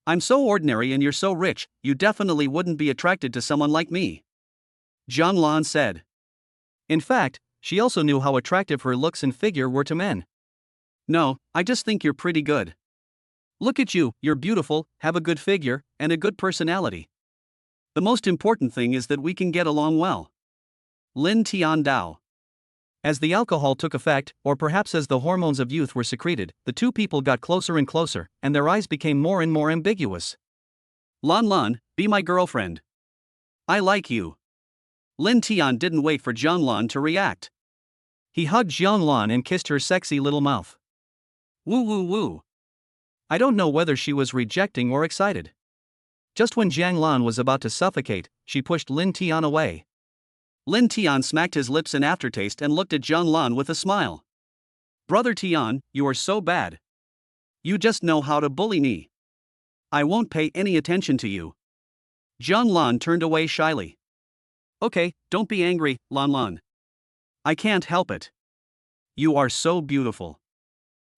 I'm so ordinary and you're so rich, you definitely wouldn't be attracted to someone like me. Jang Lan said. In fact, she also knew how attractive her looks and figure were to men. No, I just think you're pretty good. Look at you, you're beautiful, have a good figure, and a good personality. The most important thing is that we can get along well. Linton Dao. As the alcohol took effect, or perhaps as the hormones of youth were secreted, the two people got closer and closer, and their eyes became more and more ambiguous. Lan, be my girlfriend. I like you. Linton didn't wait for Jang Lan to react. He hugged Jang Lan and kissed her sexy little mouth. Woo woo woo. I don't know whether she was rejecting or excited. Just when Jang Lan was about to suffocate, she pushed Linton away. Linton smacked his lips in aftertaste and looked at Jang Lan with a smile. Brother Tian, you are so bad. You just know how to bully me. I won't pay any attention to you. Jang Lan turned away shyly. Okay, don't be angry, Lan. I can't help it. You are so beautiful.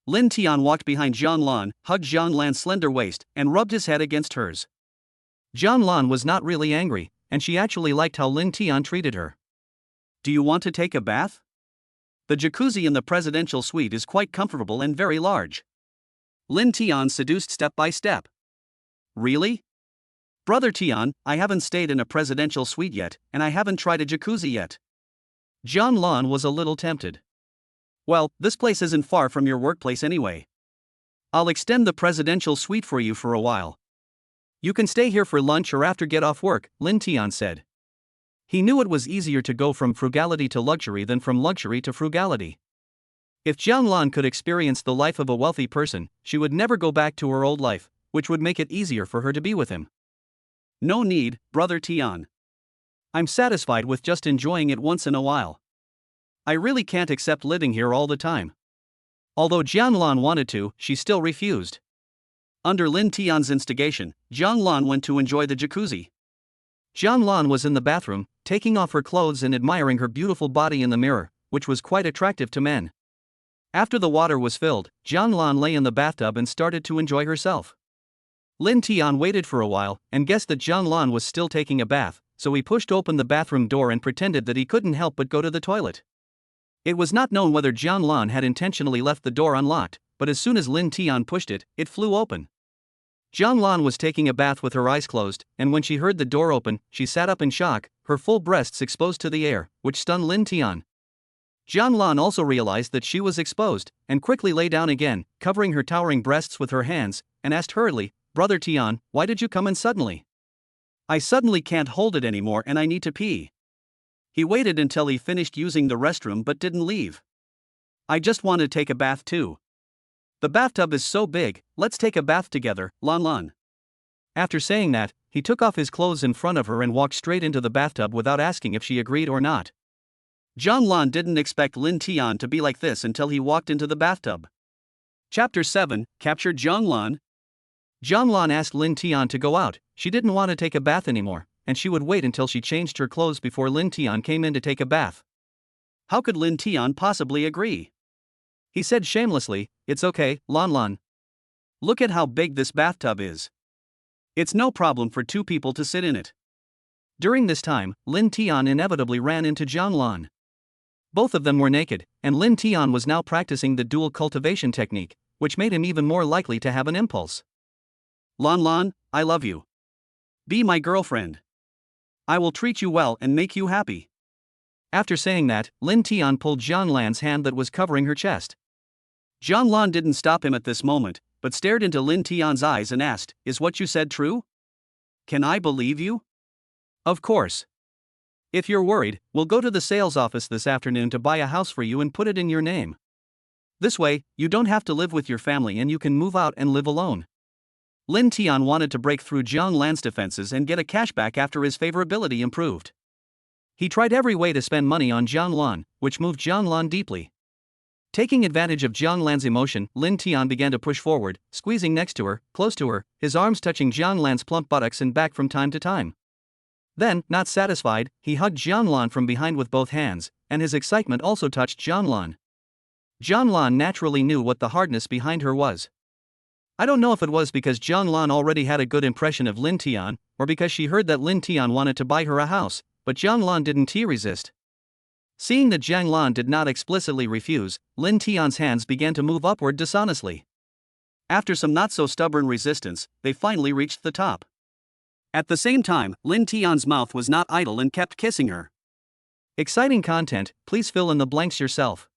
Linton walked behind Jang Lan, hugged Jang Lan's slender waist, and rubbed his head against hers. Jang Lan was not really angry, and she actually liked how Linton treated her. Do you want to take a bath? The jacuzzi in the presidential suite is quite comfortable and very large. Linton seduced step by step. Really? Brother Tian, I haven't stayed in a presidential suite yet, and I haven't tried a jacuzzi yet. Jang Lan was a little tempted. Well, this place isn't far from your workplace anyway. I'll extend the presidential suite for you for a while. You can stay here for lunch or after get off work, Linton said. He knew it was easier to go from frugality to luxury than from luxury to frugality. If Jang Lan could experience the life of a wealthy person, she would never go back to her old life, which would make it easier for her to be with him. No need, Brother Tian. I'm satisfied with just enjoying it once in a while. I really can't accept living here all the time. Although Jang Lan wanted to, she still refused. Under Linton's instigation, Jang Lan went to enjoy the jacuzzi. Jang Lan was in the bathroom, taking off her clothes and admiring her beautiful body in the mirror, which was quite attractive to men. After the water was filled, Jang Lan lay in the bathtub and started to enjoy herself. Linton waited for a while and guessed that Jang Lan was still taking a bath, so he pushed open the bathroom door and pretended that he couldn't help but go to the toilet. It was not known whether Jang Lan had intentionally left the door unlocked, but as soon as Linton pushed it, it flew open. Jang Lan was taking a bath with her eyes closed, and when she heard the door open, she sat up in shock, her full breasts exposed to the air, which stunned Linton. Jang Lan also realized that she was exposed, and quickly lay down again, covering her towering breasts with her hands, and asked hurriedly, Brother Tian, why did you come in suddenly? I suddenly can't hold it anymore and I need to pee. He waited until he finished using the restroom but didn't leave. I just want to take a bath too. The bathtub is so big, let's take a bath together, Lan. After saying that, he took off his clothes in front of her and walked straight into the bathtub without asking if she agreed or not. Jang Lan didn't expect Lin Tian to be like this until he walked into the bathtub. Chapter 7, Captured Jang Lan. Jang Lan asked Lin Tian to go out. She didn't want to take a bath anymore, and she would wait until she changed her clothes before Lin Tian came in to take a bath. How could Lin Tian possibly agree? He said shamelessly, "It's okay, Lan Lan. Look at how big this bathtub is. It's no problem for 2 people to sit in it." During this time, Lin Tian inevitably ran into Jang Lan. Both of them were naked, and Lin Tian was now practicing the dual cultivation technique, which made him even more likely to have an impulse. Lan Lan, I love you. Be my girlfriend. I will treat you well and make you happy. After saying that, Lin Tian pulled Jang Lan's hand that was covering her chest. Jang Lan didn't stop him at this moment, but stared into Lin Tian's eyes and asked, "Is what you said true? Can I believe you?" "Of course. If you're worried, we'll go to the sales office this afternoon to buy a house for you and put it in your name. This way, you don't have to live with your family and you can move out and live alone." Lin Tian wanted to break through Jang Lan's defenses and get a cashback after his favorability improved. He tried every way to spend money on Jang Lan, which moved Jang Lan deeply. Taking advantage of Jang Lan's emotion, Lin Tian began to push forward, squeezing next to her, close to her, his arms touching Jang Lan's plump buttocks and back from time to time. Then, not satisfied, he hugged Jang Lan from behind with both hands, and his excitement also touched Jang Lan. Jang Lan naturally knew what the hardness behind her was. I don't know if it was because Jang Lan already had a good impression of Lin Tian, or because she heard that Lin Tian wanted to buy her a house, but Jang Lan didn't resist. Seeing that Jang Lan did not explicitly refuse, Lin Tian's hands began to move upward dishonestly. After some not-so-stubborn resistance, they finally reached the top. At the same time, Lin Tian's mouth was not idle and kept kissing her. Exciting content, please fill in the blanks yourself.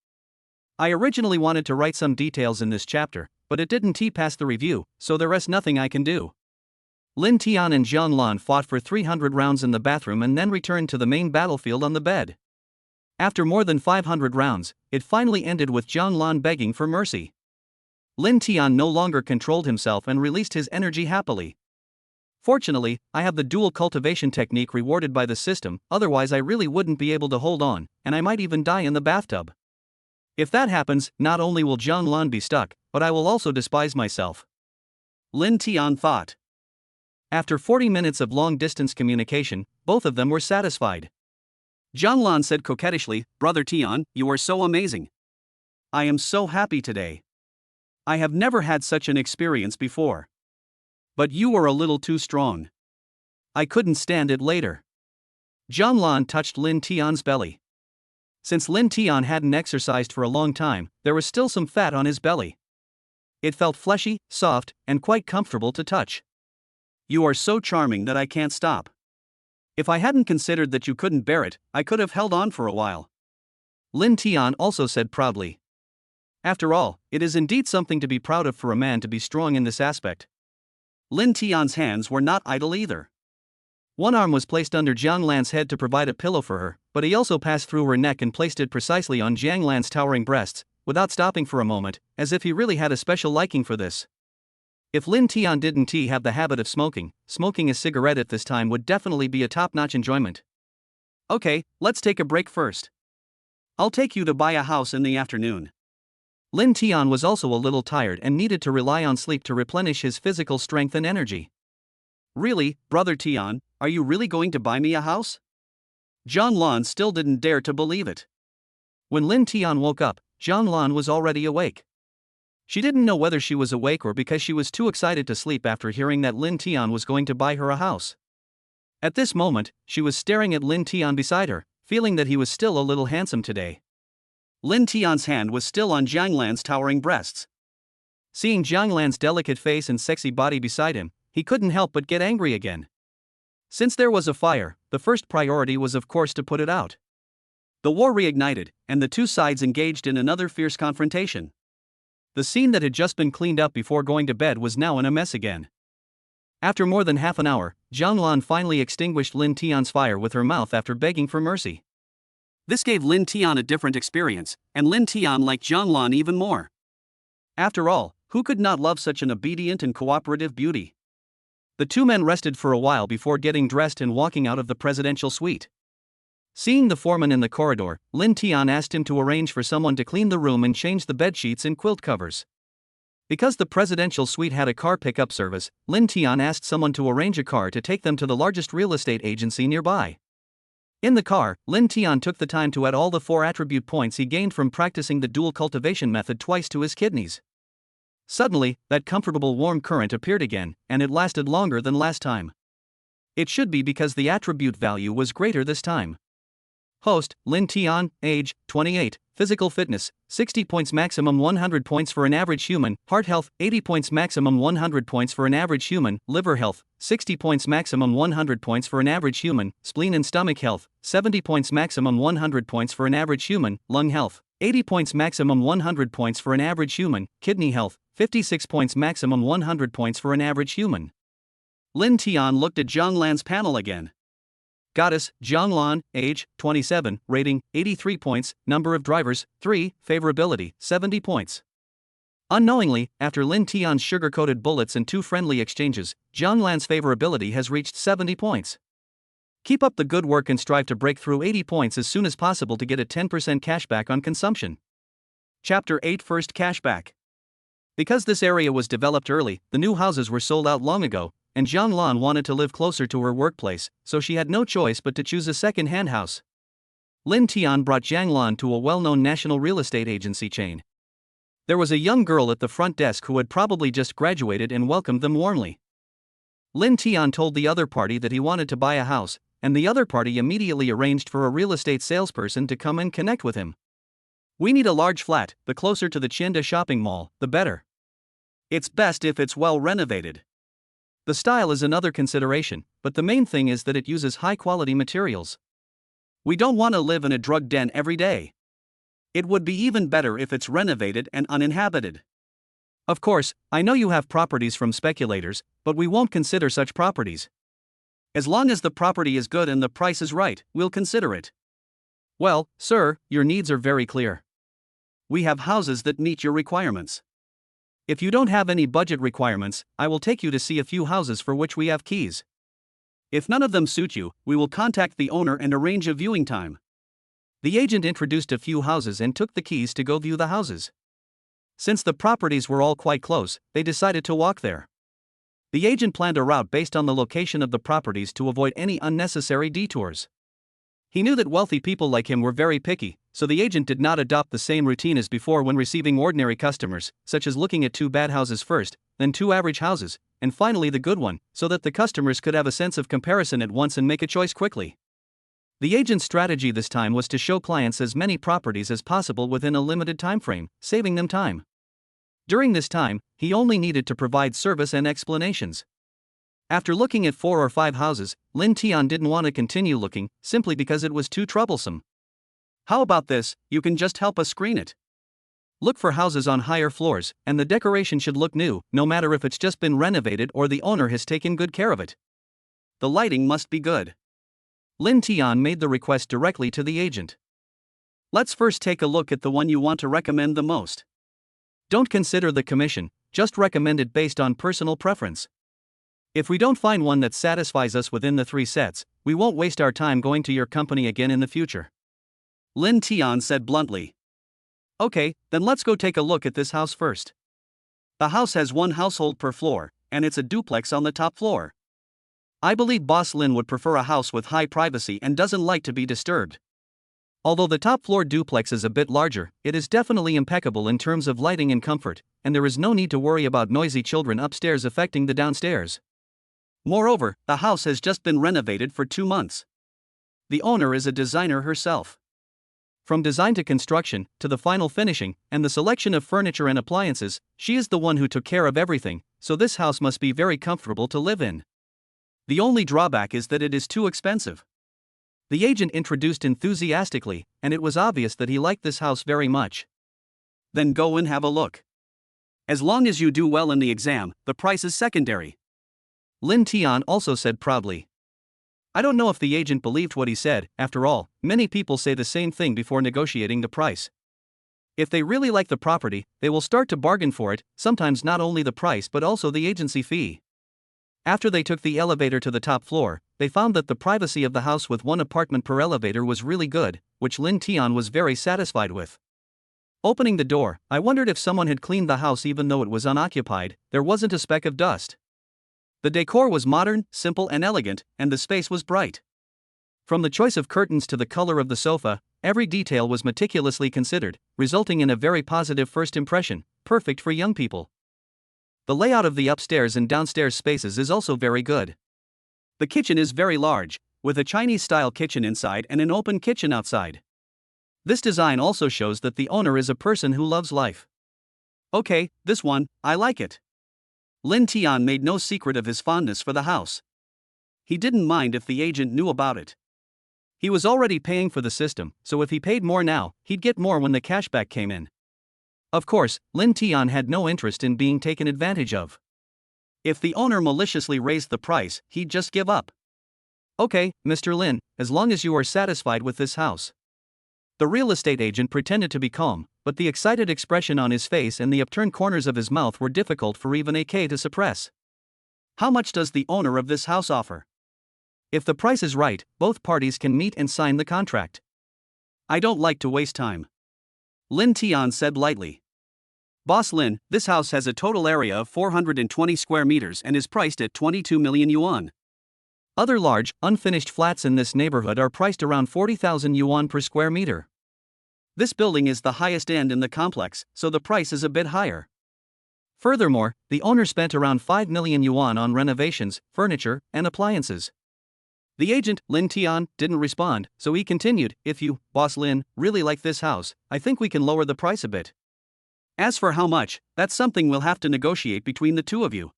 I originally wanted to write some details in this chapter, but it didn't pass the review, so there is nothing I can do. Lin Tian and Jang Lan fought for 300 rounds in the bathroom and then returned to the main battlefield on the bed. After more than 500 rounds, it finally ended with Jang Lan begging for mercy. Lin Tian no longer controlled himself and released his energy happily. "Fortunately, I have the dual cultivation technique rewarded by the system, otherwise I really wouldn't be able to hold on, and I might even die in the bathtub. If that happens, not only will Jang Lan be stuck, but I will also despise myself," Lin Tian thought. After 40 minutes of long-distance communication, both of them were satisfied. Jang Lan said coquettishly, "Brother Tian, you are so amazing. I am so happy today. I have never had such an experience before. But you were a little too strong. I couldn't stand it later." Jang Lan touched Lin Tian's belly. Since Lin Tian hadn't exercised for a long time, there was still some fat on his belly. It felt fleshy, soft, and quite comfortable to touch. "You are so charming that I can't stop. If I hadn't considered that you couldn't bear it, I could have held on for a while," Lin Tian also said proudly. After all, it is indeed something to be proud of for a man to be strong in this aspect. Lin Tian's hands were not idle either. One arm was placed under Jang Lan's head to provide a pillow for her, but he also passed through her neck and placed it precisely on Jang Lan's towering breasts, without stopping for a moment, as if he really had a special liking for this. If Lin Tian didn't have the habit of smoking a cigarette at this time would definitely be a top-notch enjoyment. "Okay, let's take a break first. I'll take you to buy a house in the afternoon." Lin Tian was also a little tired and needed to rely on sleep to replenish his physical strength and energy. "Really, Brother Tian, are you really going to buy me a house?" Jang Lan still didn't dare to believe it. When Lin Tian woke up, Jang Lan was already awake. She didn't know whether she was awake or because she was too excited to sleep after hearing that Lin Tian was going to buy her a house. At this moment, she was staring at Lin Tian beside her, feeling that he was still a little handsome today. Lin Tian's hand was still on Jang Lan's towering breasts. Seeing Jang Lan's delicate face and sexy body beside him, he couldn't help but get angry again. Since there was a fire, the first priority was of course to put it out. The war reignited, and the two sides engaged in another fierce confrontation. The scene that had just been cleaned up before going to bed was now in a mess again. After more than half an hour, Jang Lan finally extinguished Lin Tian's fire with her mouth after begging for mercy. This gave Lin Tian a different experience, and Lin Tian liked Jang Lan even more. After all, who could not love such an obedient and cooperative beauty? The two men rested for a while before getting dressed and walking out of the presidential suite. Seeing the foreman in the corridor, Linton asked him to arrange for someone to clean the room and change the bedsheets and quilt covers. Because the presidential suite had a car pickup service, Linton asked someone to arrange a car to take them to the largest real estate agency nearby. In the car, Linton took the time to add all the 4 attribute points he gained from practicing the dual cultivation method twice to his kidneys. Suddenly, that comfortable warm current appeared again, and it lasted longer than last time. It should be because the attribute value was greater this time. Host, Linton, age, 28, physical fitness, 60 points maximum 100 points for an average human, heart health, 80 points maximum 100 points for an average human, liver health, 60 points maximum 100 points for an average human, spleen and stomach health, 70 points maximum 100 points for an average human, lung health, 80 points maximum 100 points for an average human, kidney health, 56 points maximum 100 points for an average human. Linton looked at Jang Lan's panel again. Goddess, Jang Lan, age, 27, rating, 83 points, number of drivers, 3, favorability, 70 points. Unknowingly, after Linton's sugar-coated bullets and 2 friendly exchanges, Jang Lan's favorability has reached 70 points. Keep up the good work and strive to break through 80 points as soon as possible to get a 10% cashback on consumption. Chapter 8 First Cashback. Because this area was developed early, the new houses were sold out long ago, and Jang Lan wanted to live closer to her workplace, so she had no choice but to choose a second-hand house. Linton brought Jang Lan to a well-known national real estate agency chain. There was a young girl at the front desk who had probably just graduated and welcomed them warmly. Linton told the other party that he wanted to buy a house, and the other party immediately arranged for a real estate salesperson to come and connect with him. We need a large flat, the closer to the Chinda shopping mall, the better. It's best if it's well renovated. The style is another consideration, but the main thing is that it uses high-quality materials. We don't want to live in a drug den every day. It would be even better if it's renovated and uninhabited. Of course, I know you have properties from speculators, but we won't consider such properties. As long as the property is good and the price is right, we'll consider it. Well, sir, your needs are very clear. We have houses that meet your requirements. If you don't have any budget requirements, I will take you to see a few houses for which we have keys. If none of them suit you, we will contact the owner and arrange a viewing time. The agent introduced a few houses and took the keys to go view the houses. Since the properties were all quite close, they decided to walk there. The agent planned a route based on the location of the properties to avoid any unnecessary detours. He knew that wealthy people like him were very picky, so the agent did not adopt the same routine as before when receiving ordinary customers, such as looking at 2 bad houses first, then 2 average houses, and finally the good one, so that the customers could have a sense of comparison at once and make a choice quickly. The agent's strategy this time was to show clients as many properties as possible within a limited time frame, saving them time. During this time, he only needed to provide service and explanations. After looking at 4 or 5 houses, Linton didn't want to continue looking, simply because it was too troublesome. How about this, you can just help us screen it. Look for houses on higher floors, and the decoration should look new, no matter if it's just been renovated or the owner has taken good care of it. The lighting must be good. Linton made the request directly to the agent. Let's first take a look at the one you want to recommend the most. Don't consider the commission, just recommend it based on personal preference. If we don't find one that satisfies us within the 3 sets, we won't waste our time going to your company again in the future. Linton said bluntly. Okay, then let's go take a look at this house first. The house has 1 household per floor, and it's a duplex on the top floor. I believe Boss Lin would prefer a house with high privacy and doesn't like to be disturbed. Although the top floor duplex is a bit larger, it is definitely impeccable in terms of lighting and comfort, and there is no need to worry about noisy children upstairs affecting the downstairs. Moreover, the house has just been renovated for 2 months. The owner is a designer herself. From design to construction, to the final finishing, and the selection of furniture and appliances, she is the one who took care of everything, so this house must be very comfortable to live in. The only drawback is that it is too expensive. The agent introduced enthusiastically, and it was obvious that he liked this house very much. Then go and have a look. As long as you do well in the exam, the price is secondary. Linton also said proudly. I don't know if the agent believed what he said. After all, many people say the same thing before negotiating the price. If they really like the property, they will start to bargain for it, sometimes not only the price but also the agency fee. After they took the elevator to the top floor, they found that the privacy of the house with one apartment per elevator was really good, which Linton was very satisfied with. Opening the door, I wondered if someone had cleaned the house even though it was unoccupied. There wasn't a speck of dust. The decor was modern, simple and elegant, and the space was bright. From the choice of curtains to the color of the sofa, every detail was meticulously considered, resulting in a very positive first impression, perfect for young people. The layout of the upstairs and downstairs spaces is also very good. The kitchen is very large, with a Chinese-style kitchen inside and an open kitchen outside. This design also shows that the owner is a person who loves life. Okay, this one, I like it. Linton made no secret of his fondness for the house. He didn't mind if the agent knew about it. He was already paying for the system, so if he paid more now, he'd get more when the cashback came in. Of course, Linton had no interest in being taken advantage of. If the owner maliciously raised the price, he'd just give up. Okay, Mr. Lin, as long as you are satisfied with this house. The real estate agent pretended to be calm, but the excited expression on his face and the upturned corners of his mouth were difficult for even AK to suppress. How much does the owner of this house offer? If the price is right, both parties can meet and sign the contract. I don't like to waste time. Linton said lightly. Boss Lin, this house has a total area of 420 square meters and is priced at 22 million yuan. Other large, unfinished flats in this neighborhood are priced around 40,000 yuan per square meter. This building is the highest end in the complex, so the price is a bit higher. Furthermore, the owner spent around 5 million yuan on renovations, furniture, and appliances. The agent, Linton, didn't respond, so he continued, if you, Boss Lin, really like this house, I think we can lower the price a bit. As for how much, that's something we'll have to negotiate between the two of you.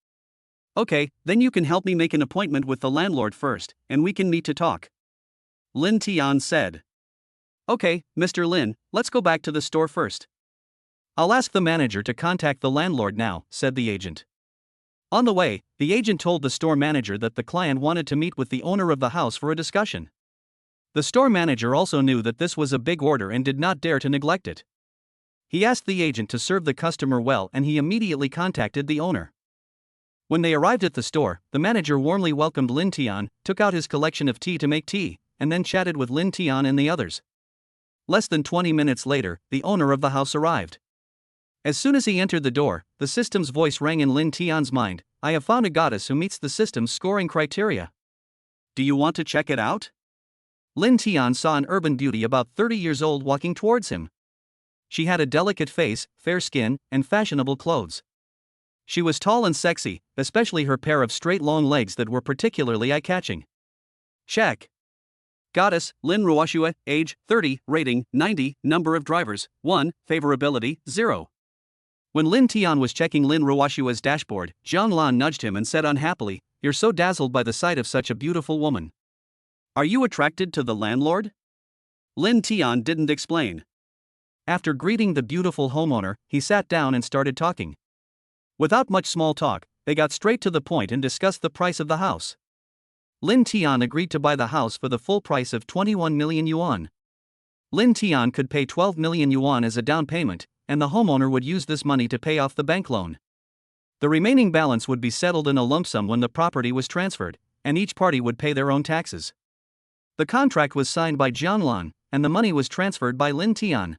Okay, then you can help me make an appointment with the landlord first, and we can meet to talk. Linton said. Okay, Mr. Lin, let's go back to the store first. I'll ask the manager to contact the landlord now, said the agent. On the way, the agent told the store manager that the client wanted to meet with the owner of the house for a discussion. The store manager also knew that this was a big order and did not dare to neglect it. He asked the agent to serve the customer well and he immediately contacted the owner. When they arrived at the store, the manager warmly welcomed Linton, took out his collection of tea to make tea, and then chatted with Linton and the others. Less than 20 minutes later, the owner of the house arrived. As soon as he entered the door, the system's voice rang in Linton's mind, I have found a goddess who meets the system's scoring criteria. Do you want to check it out? Linton saw an urban beauty about 30 years old walking towards him. She had a delicate face, fair skin, and fashionable clothes. She was tall and sexy, especially her pair of straight long legs that were particularly eye-catching. Check. Goddess, Lin Ruashua, age, 30, rating, 90, number of drivers, 1, favorability, 0. When Linton was checking Lin Ruashua's dashboard, Jang Lan nudged him and said unhappily, You're so dazzled by the sight of such a beautiful woman. Are you attracted to the landlord? Linton didn't explain. After greeting the beautiful homeowner, he sat down and started talking. Without much small talk, they got straight to the point and discussed the price of the house. Linton agreed to buy the house for the full price of 21 million yuan. Linton could pay 12 million yuan as a down payment, and the homeowner would use this money to pay off the bank loan. The remaining balance would be settled in a lump sum when the property was transferred, and each party would pay their own taxes. The contract was signed by Jang Lan, and the money was transferred by Linton.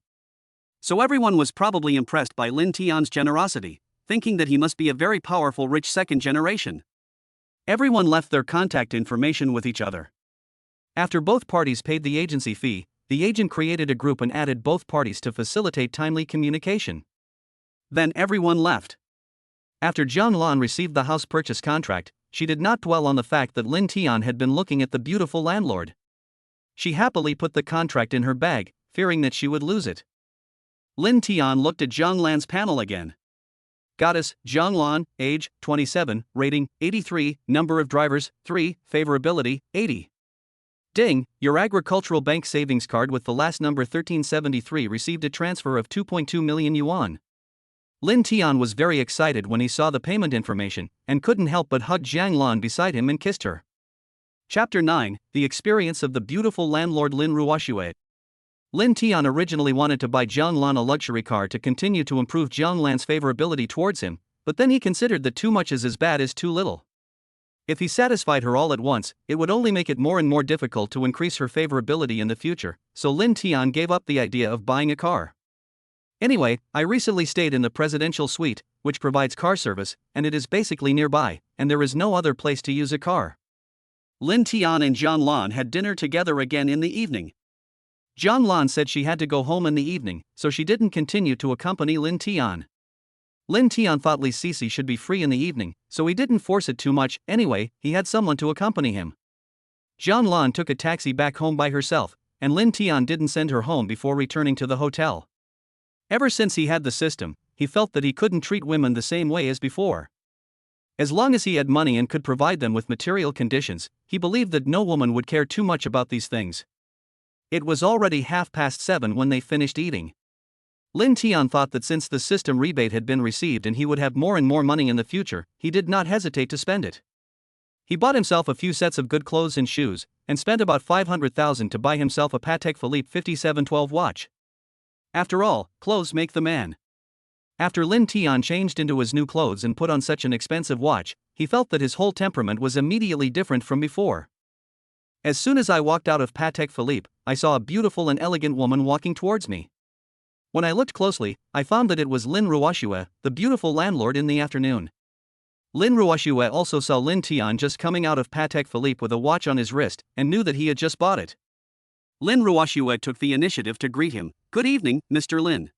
So everyone was probably impressed by Linton's generosity, thinking that he must be a very powerful rich second generation. Everyone left their contact information with each other. After both parties paid the agency fee, the agent created a group and added both parties to facilitate timely communication. Then everyone left. After Jang Lan received the house purchase contract, she did not dwell on the fact that Linton had been looking at the beautiful landlord. She happily put the contract in her bag, fearing that she would lose it. Linton looked at Jang Lan's panel again. Goddess, Jang Lan, age, 27, rating, 83, number of drivers, 3, favorability, 80. Ding, your agricultural bank savings card with the last number 1373 received a transfer of 2.2 million yuan. Linton was very excited when he saw the payment information, and couldn't help but hug Jang Lan beside him and kissed her. Chapter 9, The Experience of the Beautiful Landlord Lin Ruashua. Linton originally wanted to buy Jang Lan a luxury car to continue to improve Jang Lan's favorability towards him, but then he considered that too much is as bad as too little. If he satisfied her all at once, it would only make it more and more difficult to increase her favorability in the future, so Lin Tian gave up the idea of buying a car. Anyway, I recently stayed in the presidential suite, which provides car service, and it is basically nearby, and there is no other place to use a car. Lin Tian and Jang Lan had dinner together again in the evening. Jang Lan said she had to go home in the evening, so she didn't continue to accompany Lin Tian. Lin Tian thought Liisi should be free in the evening, so he didn't force it too much. Anyway, he had someone to accompany him. Jang Lan took a taxi back home by herself, and Lin Tian didn't send her home before returning to the hotel. Ever since he had the system, he felt that he couldn't treat women the same way as before. As long as he had money and could provide them with material conditions, he believed that no woman would care too much about these things. It was already 7:30 when they finished eating. Lin Tian thought that since the system rebate had been received and he would have more and more money in the future, he did not hesitate to spend it. He bought himself a few sets of good clothes and shoes, and spent about 500,000 to buy himself a Patek Philippe 5712 watch. After all, clothes make the man. After Lin Tian changed into his new clothes and put on such an expensive watch, he felt that his whole temperament was immediately different from before. As soon as I walked out of Patek Philippe, I saw a beautiful and elegant woman walking towards me. When I looked closely, I found that it was Lin Ruashua, the beautiful landlord in the afternoon. Lin Ruashua also saw Lin Tian just coming out of Patek Philippe with a watch on his wrist, and knew that he had just bought it. Lin Ruashua took the initiative to greet him. "Good evening, Mr. Lin.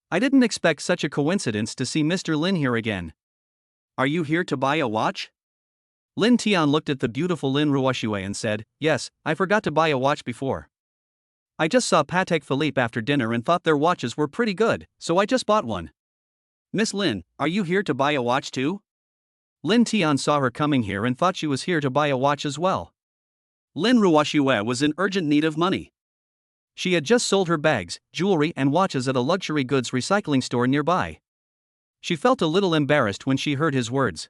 I didn't expect such a coincidence to see Mr. Lin here again. Are you here to buy a watch?" Lin Tian looked at the beautiful Lin Ruashua and said, "Yes, I forgot to buy a watch before. I just saw Patek Philippe after dinner and thought their watches were pretty good, so I just bought one." "Miss Lin, are you here to buy a watch too?" Lin Tian saw her coming here and thought she was here to buy a watch as well. Lin Ruashua was in urgent need of money. She had just sold her bags, jewelry and watches at a luxury goods recycling store nearby. She felt a little embarrassed when she heard his words.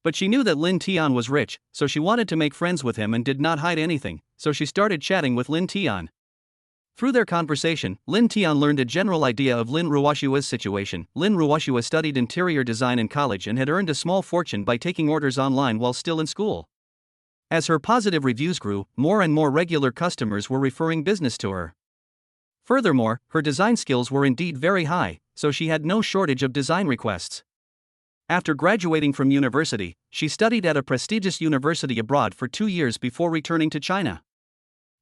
But she knew that Lin Tian was rich, so she wanted to make friends with him and did not hide anything, so she started chatting with Lin Tian. Through their conversation, Lin Tian learned a general idea of Lin Ruashua's situation. Lin Ruashua studied interior design in college and had earned a small fortune by taking orders online while still in school. As her positive reviews grew, more and more regular customers were referring business to her. Furthermore, her design skills were indeed very high, so she had no shortage of design requests. After graduating from university, she studied at a prestigious university abroad for 2 years before returning to China.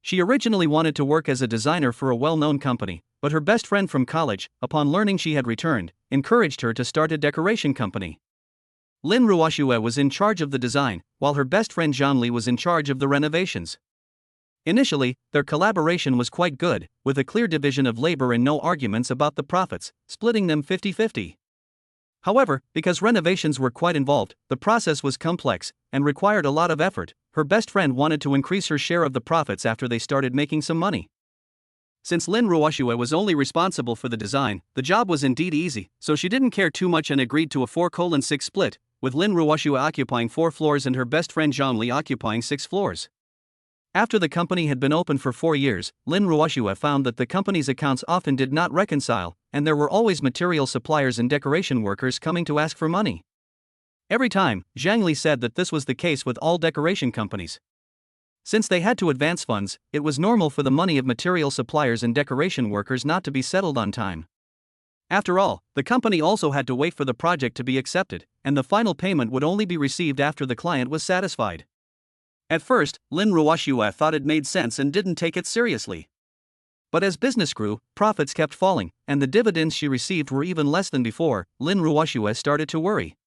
She originally wanted to work as a designer for a well-known company, but her best friend from college, upon learning she had returned, encouraged her to start a decoration company. Lin Ruashua was in charge of the design, while her best friend Zhang Li was in charge of the renovations. Initially, their collaboration was quite good, with a clear division of labor and no arguments about the profits, splitting them 50-50. However, because renovations were quite involved, the process was complex and required a lot of effort. Her best friend wanted to increase her share of the profits after they started making some money. Since Lin Ruashua was only responsible for the design, the job was indeed easy, so she didn't care too much and agreed to a 4:6 split, with Lin Ruashua occupying 4 floors and her best friend Zhang Li occupying 6 floors. After the company had been open for 4 years, Lin Ruashua found that the company's accounts often did not reconcile, and there were always material suppliers and decoration workers coming to ask for money. Every time, Zhang Li said that this was the case with all decoration companies. Since they had to advance funds, it was normal for the money of material suppliers and decoration workers not to be settled on time. After all, the company also had to wait for the project to be accepted, and the final payment would only be received after the client was satisfied. At first, Lin Ruashua thought it made sense and didn't take it seriously. But as business grew, profits kept falling, and the dividends she received were even less than before. Lin Ruashua started to worry.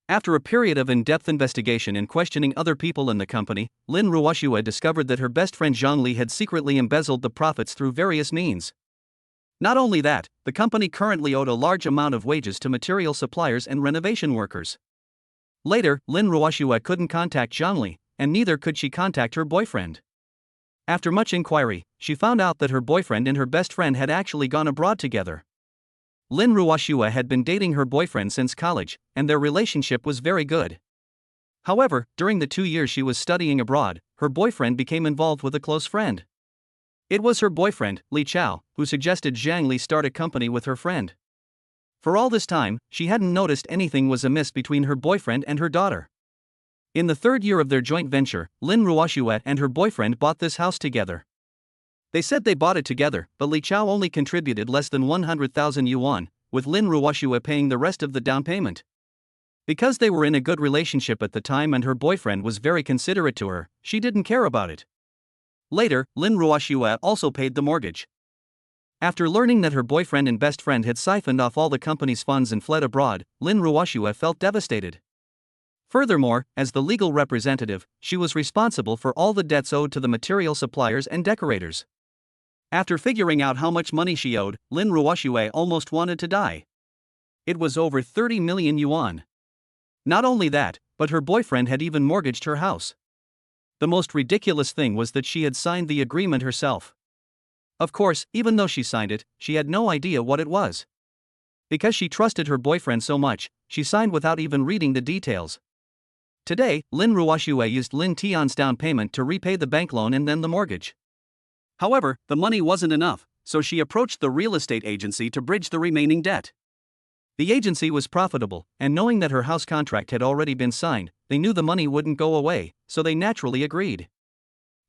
After a period of in-depth investigation and questioning other people in the company, Lin Ruashua discovered that her best friend Zhang Li had secretly embezzled the profits through various means. Not only that, the company currently owed a large amount of wages to material suppliers and renovation workers. Later, Lin Ruashua couldn't contact Zhang Li, and neither could she contact her boyfriend. After much inquiry, she found out that her boyfriend and her best friend had actually gone abroad together. Lin Ruashua had been dating her boyfriend since college, and their relationship was very good. However, during the 2 years she was studying abroad, her boyfriend became involved with a close friend. It was her boyfriend, Li Chao, who suggested Zhang Li start a company with her friend. For all this time, she hadn't noticed anything was amiss between her boyfriend and her daughter. In the third year of their joint venture, Lin Ruashua and her boyfriend bought this house together. They said they bought it together, but Li Chao only contributed less than 100,000 yuan, with Lin Ruashua paying the rest of the down payment. Because they were in a good relationship at the time and her boyfriend was very considerate to her, she didn't care about it. Later, Lin Ruashua also paid the mortgage. After learning that her boyfriend and best friend had siphoned off all the company's funds and fled abroad, Lin Ruashua felt devastated. Furthermore, as the legal representative, she was responsible for all the debts owed to the material suppliers and decorators. After figuring out how much money she owed, Lin Ruashua almost wanted to die. It was over 30 million yuan. Not only that, but her boyfriend had even mortgaged her house. The most ridiculous thing was that she had signed the agreement herself. Of course, even though she signed it, she had no idea what it was. Because she trusted her boyfriend so much, she signed without even reading the details. Today, Lin Ruashua used Lin Tian's down payment to repay the bank loan and then the mortgage. However, the money wasn't enough, so she approached the real estate agency to bridge the remaining debt. The agency was profitable, and knowing that her house contract had already been signed, they knew the money wouldn't go away, so they naturally agreed.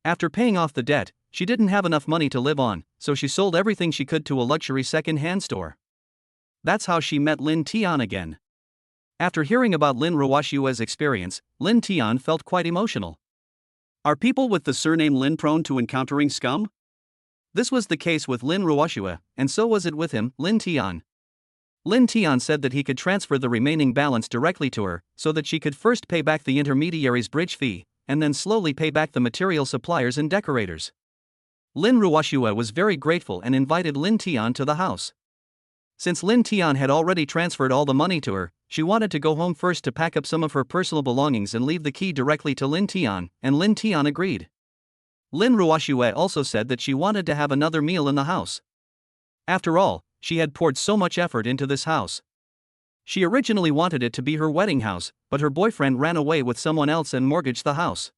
After paying off the debt, she didn't have enough money to live on, so she sold everything she could to a luxury second-hand store. That's how she met Lin Tian again. After hearing about Lin Ruashua's experience, Lin Tian felt quite emotional. Are people with the surname Lin prone to encountering scum? This was the case with Lin Ruashua, and so was it with him, Lin Tian. Lin Tian said that he could transfer the remaining balance directly to her, so that she could first pay back the intermediary's bridge fee, and then slowly pay back the material suppliers and decorators. Lin Ruashua was very grateful and invited Lin Tian to the house. Since Lin Tian had already transferred all the money to her, she wanted to go home first to pack up some of her personal belongings and leave the key directly to Lin Tian, and Lin Tian agreed. Lin Ruashua also said that she wanted to have another meal in the house. After all, she had poured so much effort into this house. She originally wanted it to be her wedding house, but her boyfriend ran away with someone else and mortgaged the house.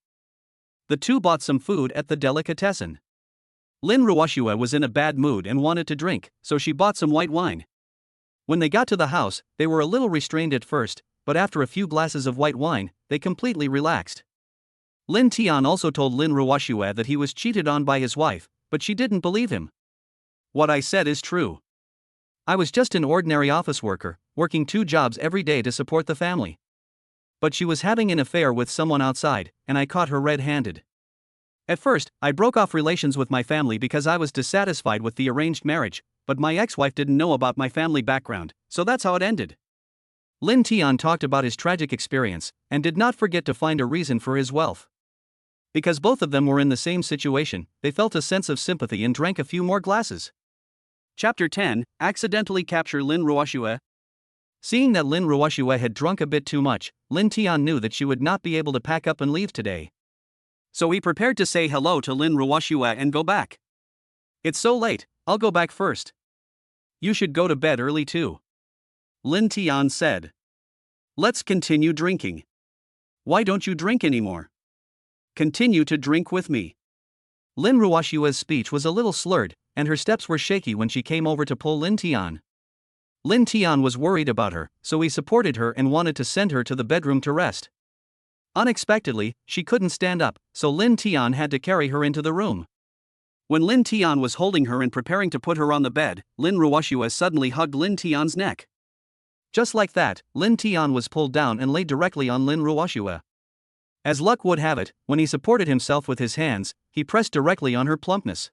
The two bought some food at the delicatessen. Lin Ruashua was in a bad mood and wanted to drink, so she bought some white wine. When they got to the house, they were a little restrained at first, but after a few glasses of white wine, they completely relaxed. Lin Tian also told Lin Ruashua that he was cheated on by his wife, but she didn't believe him. What I said is true. I was just an ordinary office worker, working 2 jobs every day to support the family. But she was having an affair with someone outside, and I caught her red-handed. At first, I broke off relations with my family because I was dissatisfied with the arranged marriage, but my ex-wife didn't know about my family background, so that's how it ended. Lin Tian talked about his tragic experience, and did not forget to find a reason for his wealth. Because both of them were in the same situation, they felt a sense of sympathy and drank a few more glasses. Chapter 10, Accidentally Capture Lin Ruashua. Seeing that Lin Ruashua had drunk a bit too much, Lin Tian knew that she would not be able to pack up and leave today. So he prepared to say hello to Lin Ruashua and go back. It's so late, I'll go back first. You should go to bed early too. Lin Tian said. Let's continue drinking. Why don't you drink anymore? Continue to drink with me. Lin Ruashua's speech was a little slurred, and her steps were shaky when she came over to pull Lin Tian. Lin Tian was worried about her, so he supported her and wanted to send her to the bedroom to rest. Unexpectedly, she couldn't stand up, so Lin Tian had to carry her into the room. When Lin Tian was holding her and preparing to put her on the bed, Lin Ruashua suddenly hugged Lin Tian's neck. Just like that, Lin Tian was pulled down and laid directly on Lin Ruashua. As luck would have it, when he supported himself with his hands, he pressed directly on her plumpness.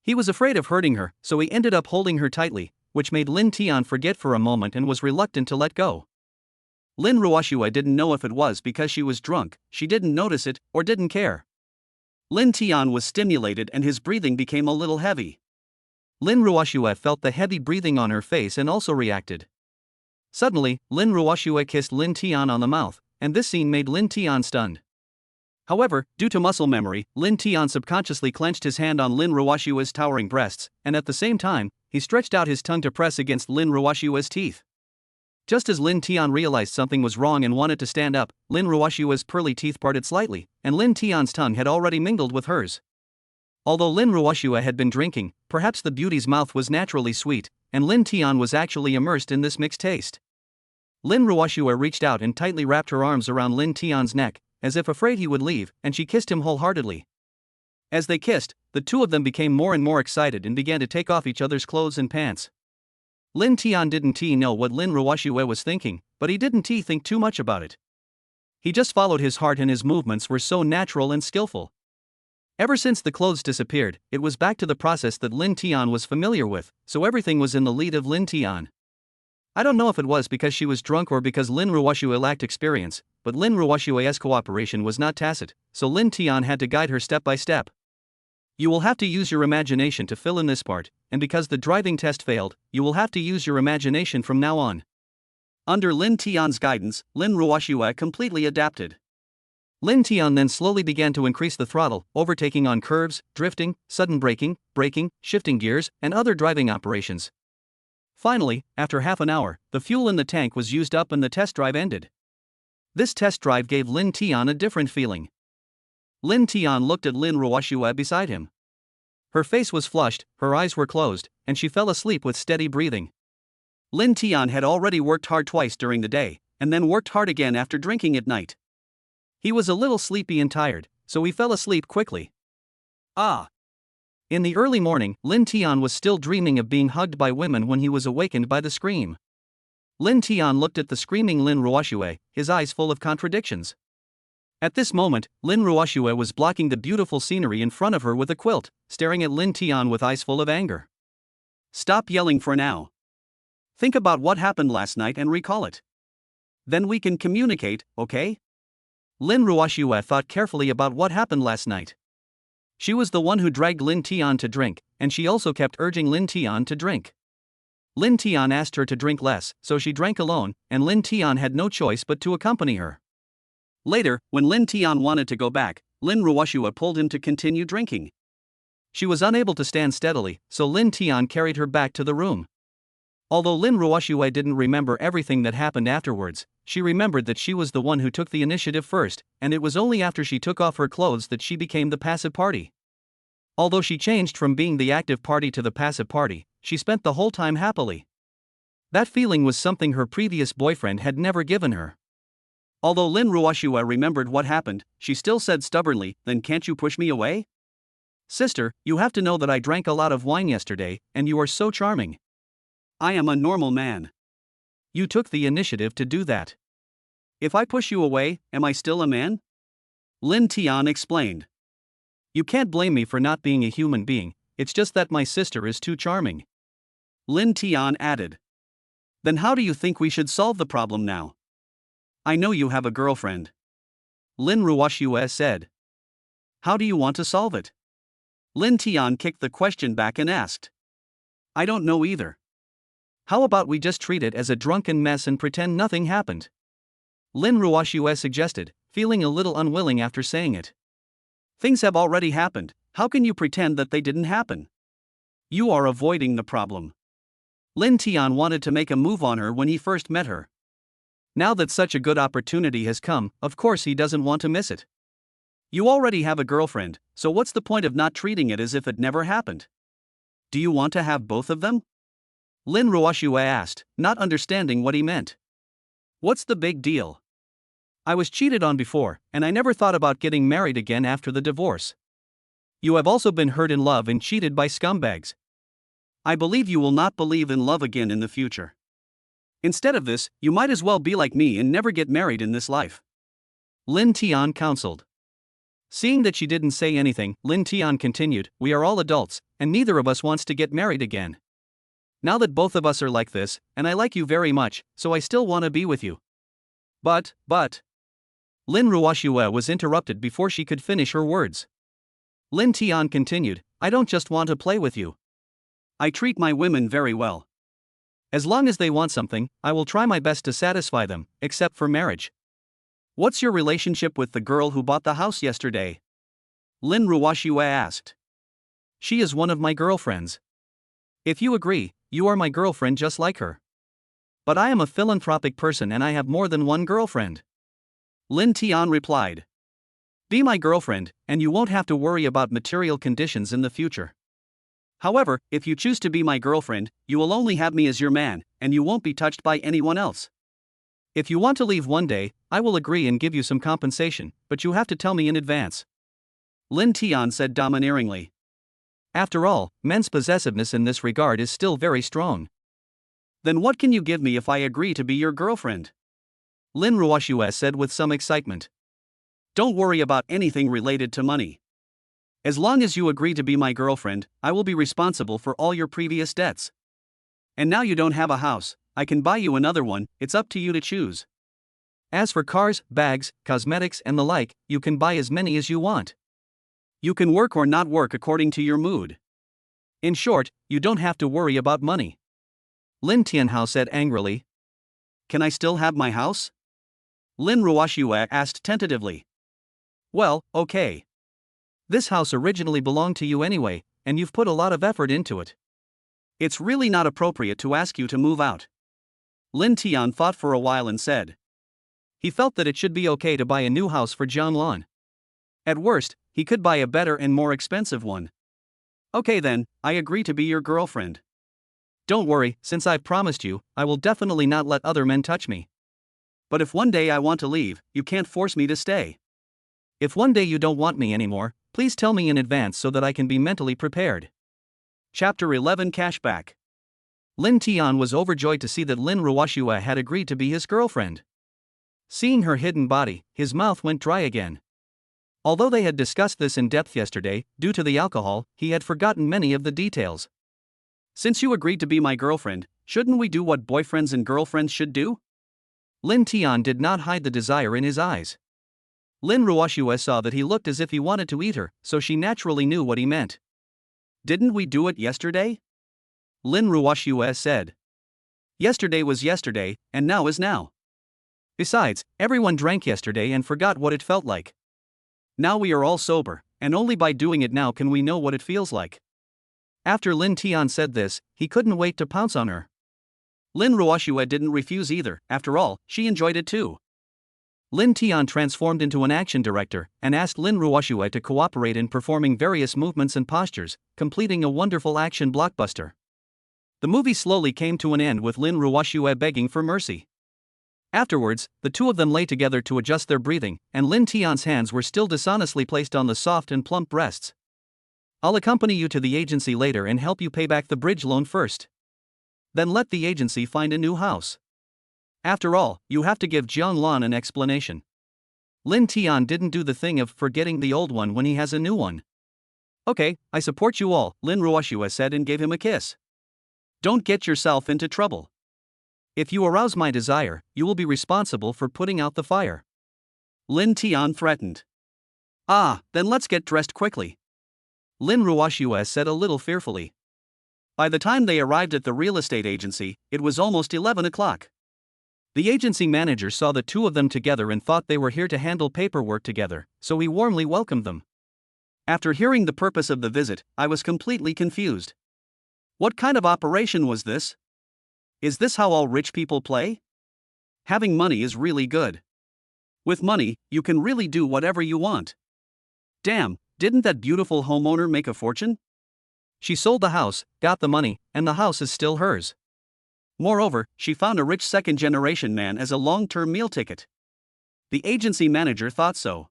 He was afraid of hurting her, so he ended up holding her tightly, which made Lin Tian forget for a moment and was reluctant to let go. Lin Ruashua didn't know if it was because she was drunk, she didn't notice it, or didn't care. Lin Tian was stimulated and his breathing became a little heavy. Lin Ruashua felt the heavy breathing on her face and also reacted. Suddenly, Lin Ruashua kissed Lin Tian on the mouth, and this scene made Lin Tian stunned. However, due to muscle memory, Lin Tian subconsciously clenched his hand on Lin Ruashua's towering breasts, and at the same time, he stretched out his tongue to press against Lin Ruashua's teeth. Just as Lin Tian realized something was wrong and wanted to stand up, Lin Ruashua's pearly teeth parted slightly, and Lin Tian's tongue had already mingled with hers. Although Lin Ruashua had been drinking, perhaps the beauty's mouth was naturally sweet, and Lin Tian was actually immersed in this mixed taste. Lin Ruashua reached out and tightly wrapped her arms around Lin Tian's neck, as if afraid he would leave, and she kissed him wholeheartedly. As they kissed, the two of them became more and more excited and began to take off each other's clothes and pants. Linton didn't know what Lin Ruashua was thinking, but he didn't think too much about it. He just followed his heart and his movements were so natural and skillful. Ever since the clothes disappeared, it was back to the process that Linton was familiar with, so everything was in the lead of Linton. I don't know if it was because she was drunk or because Lin Ruashua lacked experience, but Lin Ruashua's cooperation was not tacit, so Linton had to guide her step by step. You will have to use your imagination to fill in this part, and because the driving test failed, you will have to use your imagination from now on. Under Linton's guidance, Lin Ruashua completely adapted. Linton then slowly began to increase the throttle, overtaking on curves, drifting, sudden braking, shifting gears, and other driving operations. Finally, after half an hour, the fuel in the tank was used up and the test drive ended. This test drive gave Linton a different feeling. Linton looked at Lin Ruashua beside him. Her face was flushed, her eyes were closed, and she fell asleep with steady breathing. Linton had already worked hard twice during the day, and then worked hard again after drinking at night. He was a little sleepy and tired, so he fell asleep quickly. In the early morning, Linton was still dreaming of being hugged by women when he was awakened by the scream. Linton looked at the screaming Lin Ruashua, his eyes full of contradictions. At this moment, Lin Ruashua was blocking the beautiful scenery in front of her with a quilt, staring at Linton with eyes full of anger. Stop yelling for now. Think about what happened last night and recall it. Then we can communicate, okay? Lin Ruashua thought carefully about what happened last night. She was the one who dragged Linton to drink, and she also kept urging Linton to drink. Linton asked her to drink less, so she drank alone, and Linton had no choice but to accompany her. Later, when Linton wanted to go back, Lin Ruashua pulled him to continue drinking. She was unable to stand steadily, so Linton carried her back to the room. Although Lin Ruashua didn't remember everything that happened afterwards, she remembered that she was the one who took the initiative first, and it was only after she took off her clothes that she became the passive party. Although she changed from being the active party to the passive party, she spent the whole time happily. That feeling was something her previous boyfriend had never given her. Although Lin Ruashua remembered what happened, she still said stubbornly, "Then can't you push me away? Sister, you have to know that I drank a lot of wine yesterday, and you are so charming. I am a normal man. You took the initiative to do that. If I push you away, am I still a man?" Linton explained. You can't blame me for not being a human being, it's just that my sister is too charming. Linton added. Then how do you think we should solve the problem now? I know you have a girlfriend. Lin Ruashua said. How do you want to solve it? Linton kicked the question back and asked. I don't know either. How about we just treat it as a drunken mess and pretend nothing happened? Lin Ruashua suggested, feeling a little unwilling after saying it. Things have already happened, how can you pretend that they didn't happen? You are avoiding the problem. Linton wanted to make a move on her when he first met her. Now that such a good opportunity has come, of course he doesn't want to miss it. You already have a girlfriend, so what's the point of not treating it as if it never happened? Do you want to have both of them? Lin Ruashua asked, not understanding what he meant. What's the big deal? I was cheated on before, and I never thought about getting married again after the divorce. You have also been hurt in love and cheated by scumbags. I believe you will not believe in love again in the future. Instead of this, you might as well be like me and never get married in this life. Linton counseled. Seeing that she didn't say anything, Linton continued, we are all adults, and neither of us wants to get married again. Now that both of us are like this, and I like you very much, so I still want to be with you. But. Lin Ruashua was interrupted before she could finish her words. Linton continued, I don't just want to play with you. I treat my women very well. As long as they want something, I will try my best to satisfy them, except for marriage. What's your relationship with the girl who bought the house yesterday? Lin Ruashua asked. She is one of my girlfriends. If you agree, you are my girlfriend just like her. But I am a philanthropic person and I have more than one girlfriend. Linton replied. Be my girlfriend, and you won't have to worry about material conditions in the future. However, if you choose to be my girlfriend, you will only have me as your man, and you won't be touched by anyone else. If you want to leave one day, I will agree and give you some compensation, but you have to tell me in advance. Lin Tian said domineeringly. After all, men's possessiveness in this regard is still very strong. Then what can you give me if I agree to be your girlfriend? Lin Ruashua said with some excitement. Don't worry about anything related to money. As long as you agree to be my girlfriend, I will be responsible for all your previous debts. And now you don't have a house, I can buy you another one, it's up to you to choose. As for cars, bags, cosmetics and the like, you can buy as many as you want. You can work or not work according to your mood. In short, you don't have to worry about money. Lin Tianhao said angrily. Can I still have my house? Lin Ruashua asked tentatively. Well, okay. This house originally belonged to you anyway, and you've put a lot of effort into it. It's really not appropriate to ask you to move out. Lin Tian thought for a while and said. He felt that it should be okay to buy a new house for Jang Lan. At worst, he could buy a better and more expensive one. Okay then, I agree to be your girlfriend. Don't worry, since I've promised you, I will definitely not let other men touch me. But if one day I want to leave, you can't force me to stay. If one day you don't want me anymore, please tell me in advance so that I can be mentally prepared. Chapter 11 Cashback. Lin Tian was overjoyed to see that Lin Ruashua had agreed to be his girlfriend. Seeing her hidden body, his mouth went dry again. Although they had discussed this in depth yesterday, due to the alcohol, he had forgotten many of the details. Since you agreed to be my girlfriend, shouldn't we do what boyfriends and girlfriends should do? Lin Tian did not hide the desire in his eyes. Lin Ruashua saw that he looked as if he wanted to eat her, so she naturally knew what he meant. Didn't we do it yesterday? Lin Ruashua said. Yesterday was yesterday, and now is now. Besides, everyone drank yesterday and forgot what it felt like. Now we are all sober, and only by doing it now can we know what it feels like. After Lin Tian said this, he couldn't wait to pounce on her. Lin Ruashua didn't refuse either, after all, she enjoyed it too. Lin Tian transformed into an action director and asked Lin Ruashua to cooperate in performing various movements and postures, completing a wonderful action blockbuster. The movie slowly came to an end with Lin Ruashua begging for mercy. Afterwards, the two of them lay together to adjust their breathing, and Lin Tian's hands were still dishonestly placed on the soft and plump breasts. I'll accompany you to the agency later and help you pay back the bridge loan first. Then let the agency find a new house. After all, you have to give Jang Lan an explanation. Lin Tian didn't do the thing of forgetting the old one when he has a new one. Okay, I support you all, Lin Ruashua said and gave him a kiss. Don't get yourself into trouble. If you arouse my desire, you will be responsible for putting out the fire. Lin Tian threatened. Then let's get dressed quickly. Lin Ruashua said a little fearfully. By the time they arrived at the real estate agency, it was almost 11 o'clock. The agency manager saw the two of them together and thought they were here to handle paperwork together, so he warmly welcomed them. After hearing the purpose of the visit, I was completely confused. What kind of operation was this? Is this how all rich people play? Having money is really good. With money, you can really do whatever you want. Damn, didn't that beautiful homeowner make a fortune? She sold the house, got the money, and the house is still hers. Moreover, she found a rich second-generation man as a long-term meal ticket. The agency manager thought so.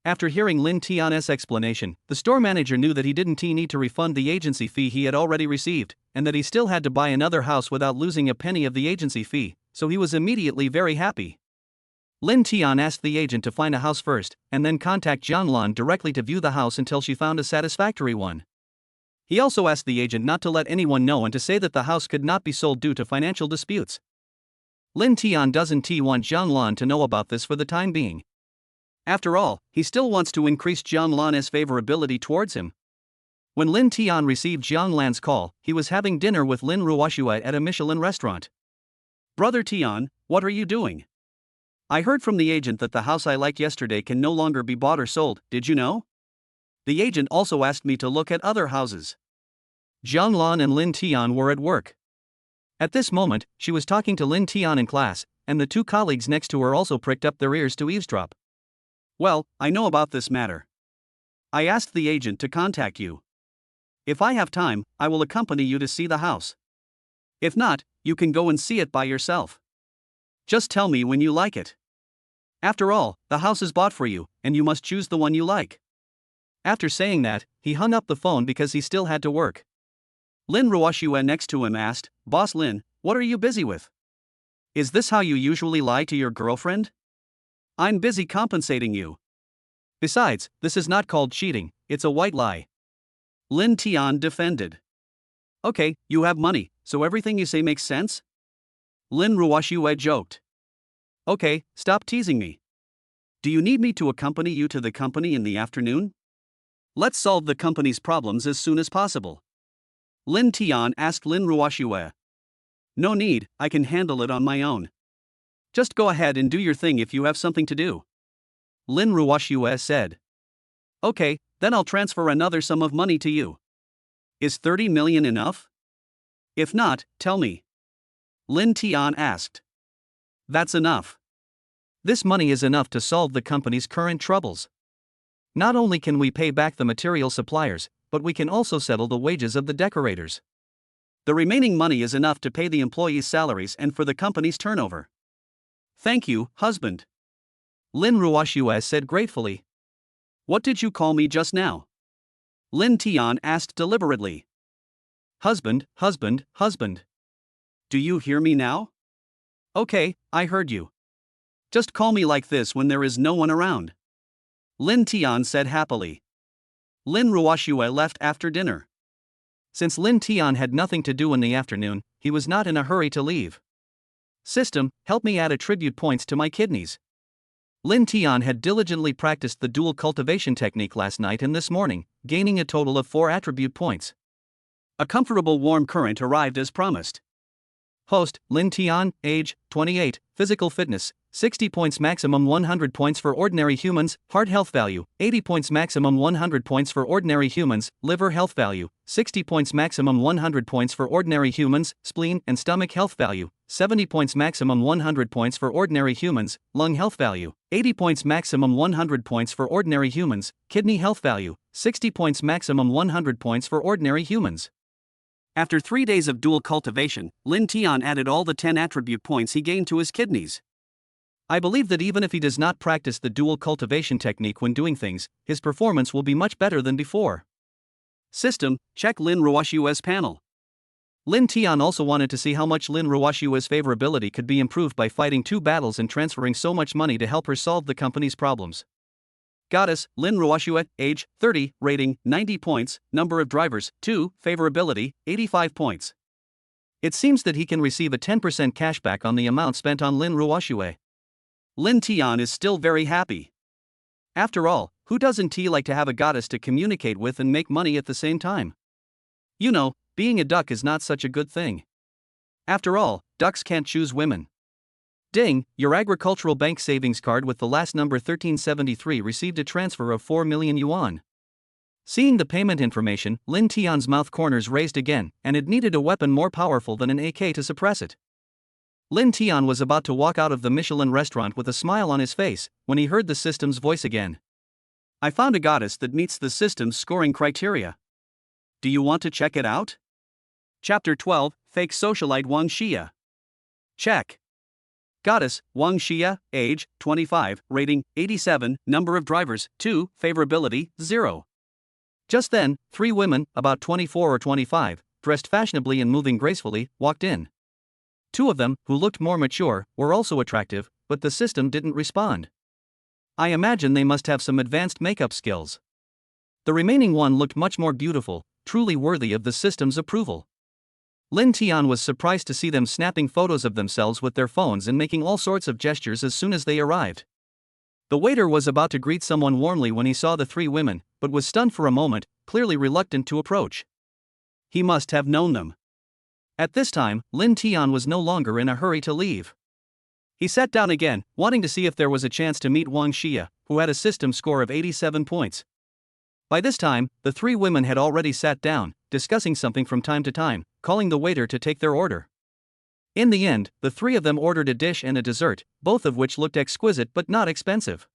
After hearing Lin Tian's explanation, the store manager knew that he didn't need to refund the agency fee he had already received, and that he still had to buy another house without losing a penny of the agency fee, so he was immediately very happy. Lin Tian asked the agent to find a house first, and then contact Jang Lan directly to view the house until she found a satisfactory one. He also asked the agent not to let anyone know and to say that the house could not be sold due to financial disputes. Lin Tian doesn't want Jang Lan to know about this for the time being. After all, he still wants to increase Jang Lan's favorability towards him. When Lin Tian received Jang Lan's call, he was having dinner with Lin Ruashua at a Michelin restaurant. Brother Tian, what are you doing? I heard from the agent that the house I liked yesterday can no longer be bought or sold, did you know? The agent also asked me to look at other houses. Jang Lan and Lin Tian were at work. At this moment, she was talking to Lin Tian in class, and the two colleagues next to her also pricked up their ears to eavesdrop. Well, I know about this matter. I asked the agent to contact you. If I have time, I will accompany you to see the house. If not, you can go and see it by yourself. Just tell me when you like it. After all, the house is bought for you, and you must choose the one you like. After saying that, he hung up the phone because he still had to work. Lin Ruashua next to him asked, "Boss Lin, what are you busy with? Is this how you usually lie to your girlfriend?" "I'm busy compensating you. Besides, this is not called cheating, it's a white lie," Lin Tian defended. "Okay, you have money, so everything you say makes sense?" Lin Ruashua joked. "Okay, stop teasing me. Do you need me to accompany you to the company in the afternoon? Let's solve the company's problems as soon as possible." Lin Tian asked Lin Ruashua. "No need, I can handle it on my own. Just go ahead and do your thing if you have something to do," Lin Ruashua said. "Okay, then I'll transfer another sum of money to you. Is 30 million enough? If not, tell me," Lin Tian asked. "That's enough. This money is enough to solve the company's current troubles. Not only can we pay back the material suppliers, but we can also settle the wages of the decorators. The remaining money is enough to pay the employees' salaries and for the company's turnover." "Thank you, husband," Lin Ruashua said gratefully. "What did you call me just now?" Lin Tian asked deliberately. "Husband, husband, husband. Do you hear me now?" "Okay, I heard you. Just call me like this when there is no one around," Lin Tian said happily. Lin Ruashua left after dinner. Since Lin Tian had nothing to do in the afternoon, he was not in a hurry to leave. "System, help me add attribute points to my kidneys." Lin Tian had diligently practiced the dual cultivation technique last night and this morning, gaining a total of 4 attribute points. A comfortable warm current arrived as promised. Host, Lin Tian, age, 28, physical fitness, 60 points maximum 100 points for ordinary humans, heart health value, 80 points maximum 100 points for ordinary humans, liver health value, 60 points maximum 100 points for ordinary humans, spleen and stomach health value, 70 points maximum 100 points for ordinary humans, lung health value, 80 points maximum 100 points for ordinary humans, kidney health value, 60 points maximum 100 points for ordinary humans. After 3 days of dual cultivation, Lin Tian added all the 10 attribute points he gained to his kidneys. I believe that even if he does not practice the dual cultivation technique when doing things, his performance will be much better than before. System, check Lin Ruashua's panel. Lin Tian also wanted to see how much Lin Ruashua's favorability could be improved by fighting 2 battles and transferring so much money to help her solve the company's problems. Goddess, Lin Ruashua, age, 30, rating, 90 points, number of drivers, 2, favorability, 85 points. It seems that he can receive a 10% cashback on the amount spent on Lin Ruashua. Lin Tian is still very happy. After all, who doesn't like to have a goddess to communicate with and make money at the same time? You know, being a duck is not such a good thing. After all, ducks can't choose women. Ding, your agricultural bank savings card with the last number 1373 received a transfer of 4 million yuan. Seeing the payment information, Lin Tian's mouth corners raised again, and it needed a weapon more powerful than an AK to suppress it. Lin Tian was about to walk out of the Michelin restaurant with a smile on his face, when he heard the system's voice again. I found a goddess that meets the system's scoring criteria. Do you want to check it out? Chapter 12, Fake Socialite Wong Shia. Check. Goddess, Wong Shia, age, 25, rating, 87, number of drivers, 2, favorability, 0. Just then, 3 women, about 24 or 25, dressed fashionably and moving gracefully, walked in. 2 of them, who looked more mature, were also attractive, but the system didn't respond. I imagine they must have some advanced makeup skills. The remaining one looked much more beautiful, truly worthy of the system's approval. Lin Tian was surprised to see them snapping photos of themselves with their phones and making all sorts of gestures as soon as they arrived. The waiter was about to greet someone warmly when he saw the 3 women, but was stunned for a moment, clearly reluctant to approach. He must have known them. At this time, Lin Tian was no longer in a hurry to leave. He sat down again, wanting to see if there was a chance to meet Wang Xia, who had a system score of 87 points. By this time, the 3 women had already sat down, discussing something from time to time, calling the waiter to take their order. In the end, the 3 of them ordered a dish and a dessert, both of which looked exquisite but not expensive.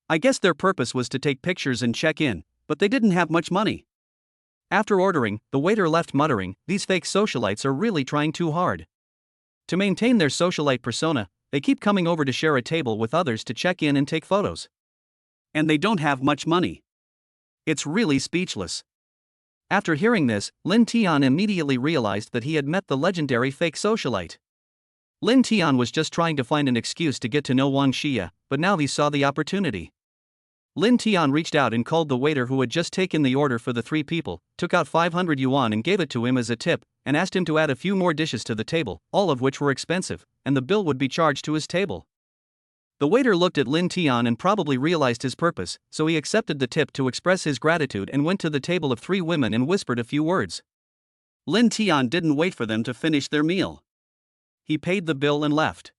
I guess their purpose was to take pictures and check in, but they didn't have much money. After ordering, the waiter left muttering, "These fake socialites are really trying too hard." To maintain their socialite persona, they keep coming over to share a table with others to check in and take photos. And they don't have much money. It's really speechless. After hearing this, Linton immediately realized that he had met the legendary fake socialite. Linton was just trying to find an excuse to get to know Wong Shia, but now he saw the opportunity. Linton reached out and called the waiter who had just taken the order for the 3 people, took out 500 yuan and gave it to him as a tip, and asked him to add a few more dishes to the table, all of which were expensive, and the bill would be charged to his table. The waiter looked at Linton and probably realized his purpose, so he accepted the tip to express his gratitude and went to the table of 3 women and whispered a few words. Linton didn't wait for them to finish their meal. He paid the bill and left.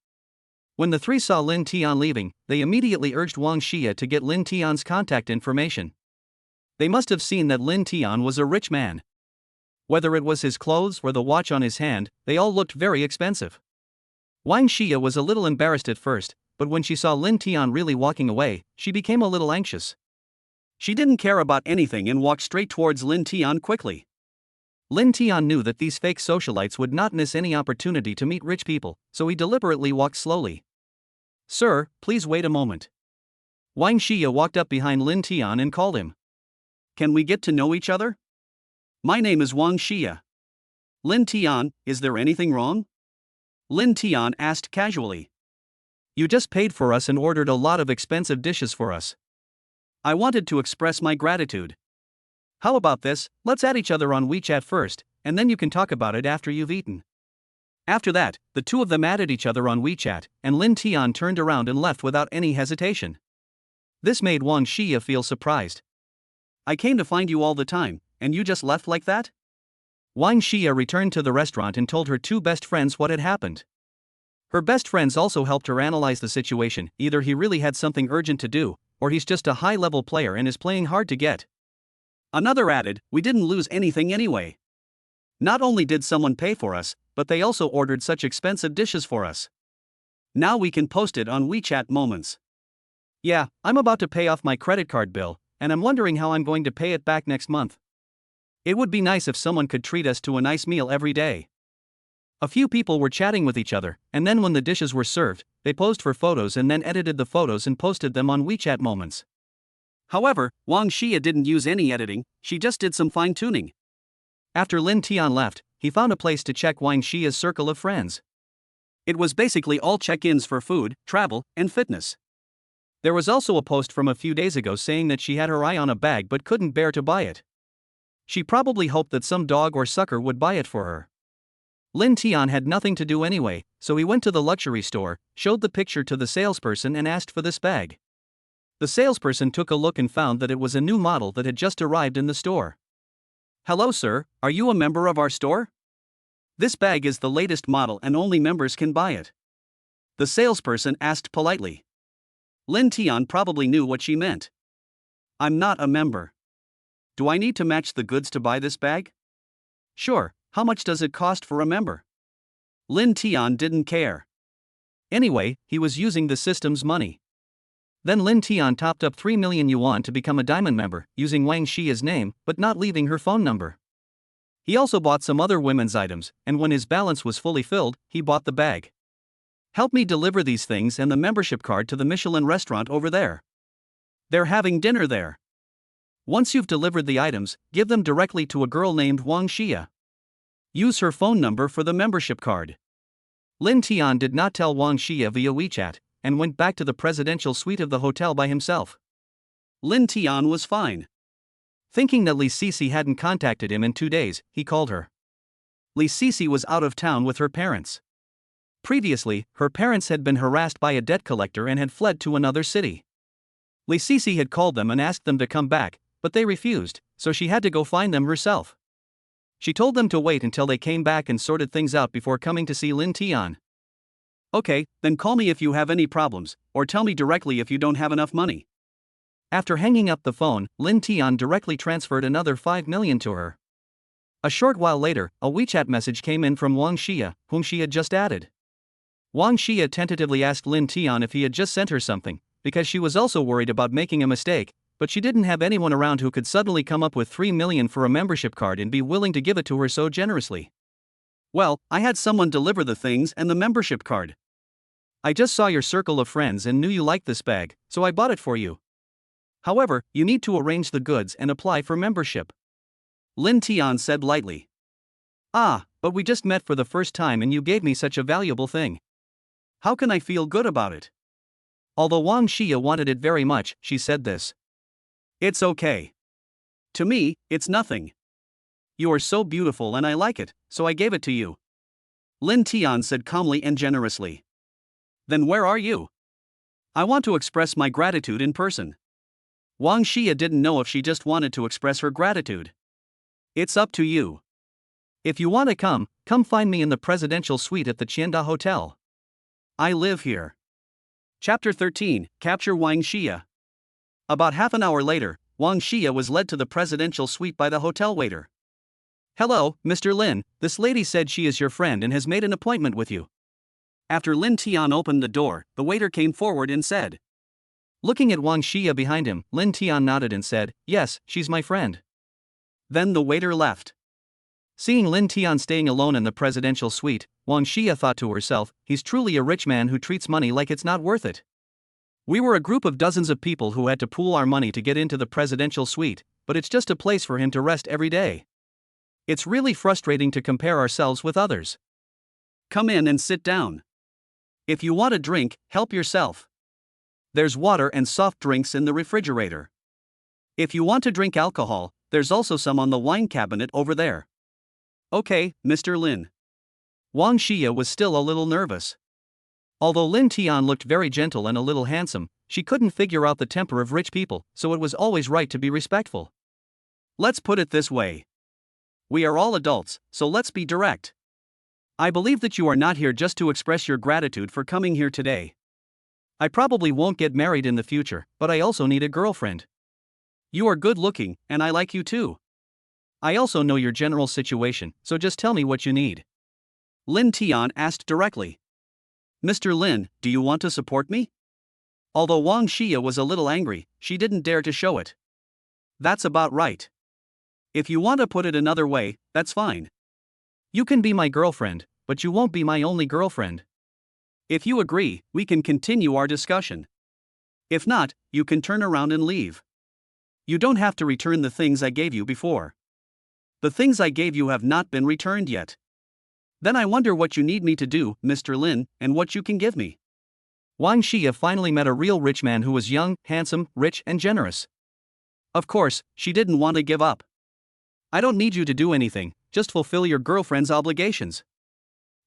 When the 3 saw Linton leaving, they immediately urged Wong Shia to get Linton's contact information. They must have seen that Linton was a rich man. Whether it was his clothes or the watch on his hand, they all looked very expensive. Wang Shia was a little embarrassed at first, but when she saw Linton really walking away, she became a little anxious. She didn't care about anything and walked straight towards Linton quickly. Linton knew that these fake socialites would not miss any opportunity to meet rich people, so he deliberately walked slowly. "Sir, please wait a moment." Wang Shia walked up behind Linton and called him. "Can we get to know each other? My name is Wang Shia." "Linton, is there anything wrong?" Linton asked casually. "You just paid for us and ordered a lot of expensive dishes for us." "I wanted to express my gratitude." "How about this, let's add each other on WeChat first, and then you can talk about it after you've eaten." After that, the 2 of them added each other on WeChat, and Linton turned around and left without any hesitation. This made Wang Shia feel surprised. "I came to find you all the time, and you just left like that?" Wang Shia returned to the restaurant and told her 2 best friends what had happened. Her best friends also helped her analyze the situation. Either he really had something urgent to do, or he's just a high-level player and is playing hard to get. Another added, "We didn't lose anything anyway. Not only did someone pay for us, but they also ordered such expensive dishes for us. Now we can post it on WeChat Moments." "Yeah, I'm about to pay off my credit card bill, and I'm wondering how I'm going to pay it back next month. It would be nice if someone could treat us to a nice meal every day." A few people were chatting with each other, and then when the dishes were served, they posed for photos and then edited the photos and posted them on WeChat Moments. However, Wang Shia didn't use any editing, she just did some fine-tuning. After Linton left, he found a place to check Wang Shia's circle of friends. It was basically all check-ins for food, travel, and fitness. There was also a post from a few days ago saying that she had her eye on a bag but couldn't bear to buy it. She probably hoped that some dog or sucker would buy it for her. Linton had nothing to do anyway, so he went to the luxury store, showed the picture to the salesperson and asked for this bag. The salesperson took a look and found that it was a new model that had just arrived in the store. "Hello sir, are you a member of our store? This bag is the latest model and only members can buy it." The salesperson asked politely. Linton probably knew what she meant. "I'm not a member. Do I need to match the goods to buy this bag?" "Sure, how much does it cost for a member?" Linton didn't care. Anyway, he was using the system's money. Then Linton topped up 3 million yuan to become a diamond member, using Wang Shia's name, but not leaving her phone number. He also bought some other women's items, and when his balance was fully filled, he bought the bag. "Help me deliver these things and the membership card to the Michelin restaurant over there. They're having dinner there. Once you've delivered the items, give them directly to a girl named Wang Shia. Use her phone number for the membership card." Linton did not tell Wang Shia via WeChat, and went back to the presidential suite of the hotel by himself. Linton was fine. Thinking that Liisi hadn't contacted him in 2 days, he called her. Liisi was out of town with her parents. Previously, her parents had been harassed by a debt collector and had fled to another city. Liisi had called them and asked them to come back, but they refused, so she had to go find them herself. She told them to wait until they came back and sorted things out before coming to see Linton. "Okay, then call me if you have any problems, or tell me directly if you don't have enough money." After hanging up the phone, Linton directly transferred another 5 million to her. A short while later, a WeChat message came in from Wang Shia, whom she had just added. Wang Shia tentatively asked Linton if he had just sent her something, because she was also worried about making a mistake, but she didn't have anyone around who could suddenly come up with 3 million for a membership card and be willing to give it to her so generously. "Well, I had someone deliver the things and the membership card. I just saw your circle of friends and knew you liked this bag, so I bought it for you. However, you need to arrange the goods and apply for membership. Linton said lightly. Ah, but we just met for the first time and you gave me such a valuable thing. How can I feel good about it? Although Wang Shia wanted it very much, she said this. It's okay. To me, it's nothing. You are so beautiful and I like it, so I gave it to you. Linton said calmly and generously. Then where are you? I want to express my gratitude in person. Wang Shia didn't know if she just wanted to express her gratitude. It's up to you. If you want to come find me in the presidential suite at the Qianda Hotel. I live here. Chapter 13, Capture Wang Shia. About half an hour later, Wang Shia was led to the presidential suite by the hotel waiter. Hello, Mr. Lin, this lady said she is your friend and has made an appointment with you. After Linton opened the door, the waiter came forward and said. Looking at Wang Shia behind him, Linton nodded and said, yes, she's my friend. Then the waiter left. Seeing Linton staying alone in the presidential suite, Wang Shia thought to herself, he's truly a rich man who treats money like it's not worth it. We were a group of dozens of people who had to pool our money to get into the presidential suite, but it's just a place for him to rest every day. It's really frustrating to compare ourselves with others. Come in and sit down. If you want a drink, help yourself. There's water and soft drinks in the refrigerator. If you want to drink alcohol, there's also some on the wine cabinet over there. Okay, Mr. Lin. Wang Shia was still a little nervous. Although Linton looked very gentle and a little handsome, she couldn't figure out the temper of rich people, so it was always right to be respectful. Let's put it this way. We are all adults, so let's be direct. I believe that you are not here just to express your gratitude for coming here today. I probably won't get married in the future, but I also need a girlfriend. You are good looking, and I like you too. I also know your general situation, so just tell me what you need. Linton asked directly. Mr. Lin, do you want to support me? Although Wang Shia was a little angry, she didn't dare to show it. That's about right. If you want to put it another way, that's fine. You can be my girlfriend, but you won't be my only girlfriend. If you agree, we can continue our discussion. If not, you can turn around and leave. You don't have to return the things I gave you before. The things I gave you have not been returned yet. Then I wonder what you need me to do, Mr. Lin, and what you can give me. Wang Shia finally met a real rich man who was young, handsome, rich, and generous. Of course, she didn't want to give up. I don't need you to do anything, just fulfill your girlfriend's obligations.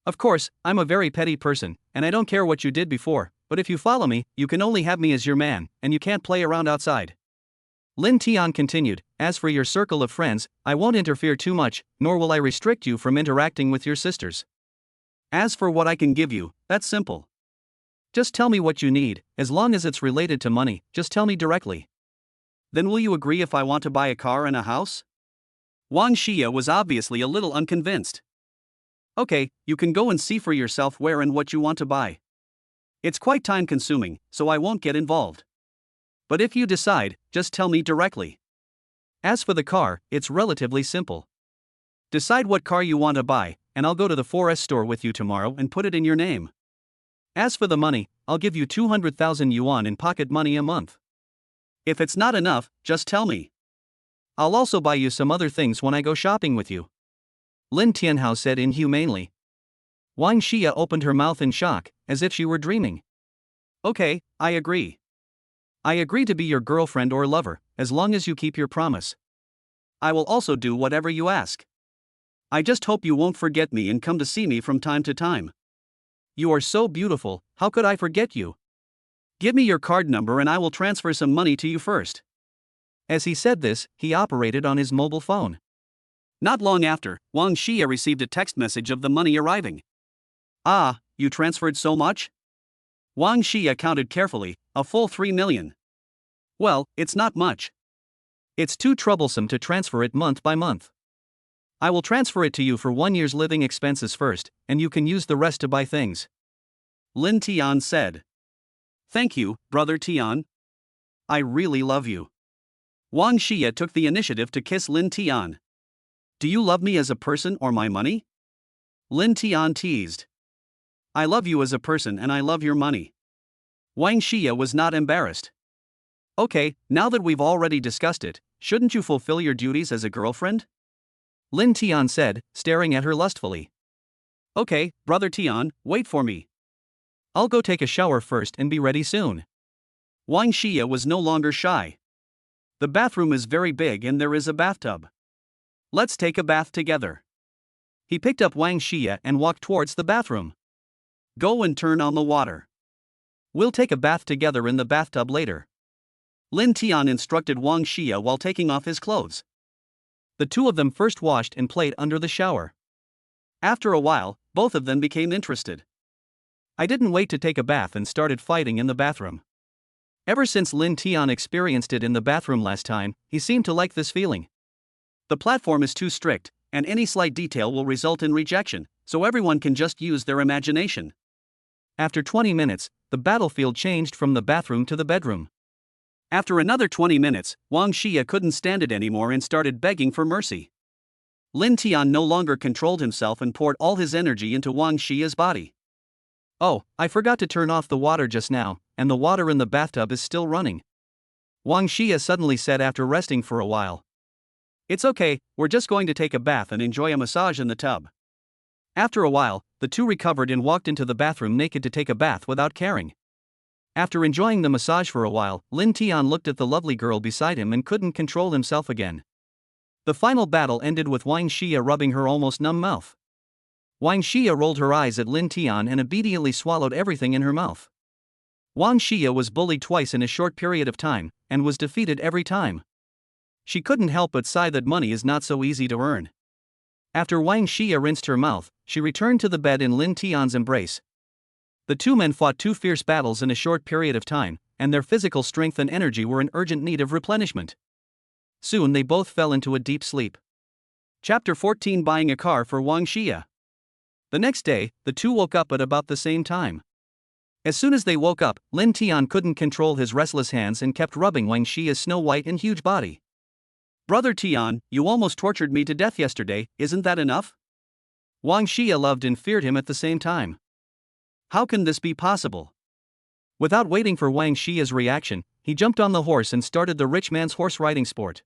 Of course, I'm a very petty person, and I don't care what you did before, but if you follow me, you can only have me as your man, and you can't play around outside. Linton continued, as for your circle of friends, I won't interfere too much, nor will I restrict you from interacting with your sisters. As for what I can give you, that's simple. Just tell me what you need, as long as it's related to money, just tell me directly. Then will you agree if I want to buy a car and a house? Wang Shia was obviously a little unconvinced. Okay, you can go and see for yourself where and what you want to buy. It's quite time consuming, so I won't get involved. But if you decide, just tell me directly. As for the car, it's relatively simple. Decide what car you want to buy, and I'll go to the 4S store with you tomorrow and put it in your name. As for the money, I'll give you 200,000 yuan in pocket money a month. If it's not enough, just tell me. I'll also buy you some other things when I go shopping with you. Lin Tianhao said inhumanely. Wang Shia opened her mouth in shock, as if she were dreaming. Okay, I agree. I agree to be your girlfriend or lover, as long as you keep your promise. I will also do whatever you ask. I just hope you won't forget me and come to see me from time to time. You are so beautiful, how could I forget you? Give me your card number and I will transfer some money to you first. As he said this, he operated on his mobile phone. Not long after, Wang Shia received a text message of the money arriving. Ah, you transferred so much? Wang Shia counted carefully, a full 3 million. Well, it's not much. It's too troublesome to transfer it month by month. I will transfer it to you for 1 year's living expenses first, and you can use the rest to buy things. Linton said. Thank you, Brother Tian. I really love you. Wang Shia took the initiative to kiss Linton. Do you love me as a person or my money? Linton teased. I love you as a person and I love your money. Wang Shia was not embarrassed. Okay, now that we've already discussed it, shouldn't you fulfill your duties as a girlfriend? Lin Tian said, staring at her lustfully. Okay, brother Tian, wait for me. I'll go take a shower first and be ready soon. Wang Shia was no longer shy. The bathroom is very big and there is a bathtub. Let's take a bath together. He picked up Wang Shia and walked towards the bathroom. Go and turn on the water. We'll take a bath together in the bathtub later. Lin Tian instructed Wang Shia while taking off his clothes. The two of them first washed and played under the shower. After a while, both of them became interested. I didn't wait to take a bath and started fighting in the bathroom. Ever since Lin Tian experienced it in the bathroom last time, he seemed to like this feeling. The platform is too strict, and any slight detail will result in rejection, so everyone can just use their imagination. After 20 minutes, the battlefield changed from the bathroom to the bedroom. After another 20 minutes, Wang Shia couldn't stand it anymore and started begging for mercy. Lin Tian no longer controlled himself and poured all his energy into Wang Shia's body. Oh, I forgot to turn off the water just now, and the water in the bathtub is still running. Wang Shia suddenly said after resting for a while. It's okay, we're just going to take a bath and enjoy a massage in the tub. After a while, the two recovered and walked into the bathroom naked to take a bath without caring. After enjoying the massage for a while, Lin Tian looked at the lovely girl beside him and couldn't control himself again. The final battle ended with Wang Shia rubbing her almost numb mouth. Wang Shia rolled her eyes at Lin Tian and immediately swallowed everything in her mouth. Wang Shia was bullied twice in a short period of time, and was defeated every time. She couldn't help but sigh that money is not so easy to earn. After Wang Shia rinsed her mouth, she returned to the bed in Lin Tian's embrace. The two men fought two fierce battles in a short period of time, and their physical strength and energy were in urgent need of replenishment. Soon they both fell into a deep sleep. Chapter 14: Buying a car for Wang Shia. The next day, the two woke up at about the same time. As soon as they woke up, Lin Tian couldn't control his restless hands and kept rubbing Wang Shia's snow-white and huge body. Brother Tian, you almost tortured me to death yesterday, isn't that enough? Wang Shia loved and feared him at the same time. How can this be possible? Without waiting for Wang Shia's reaction, he jumped on the horse and started the rich man's horse riding sport.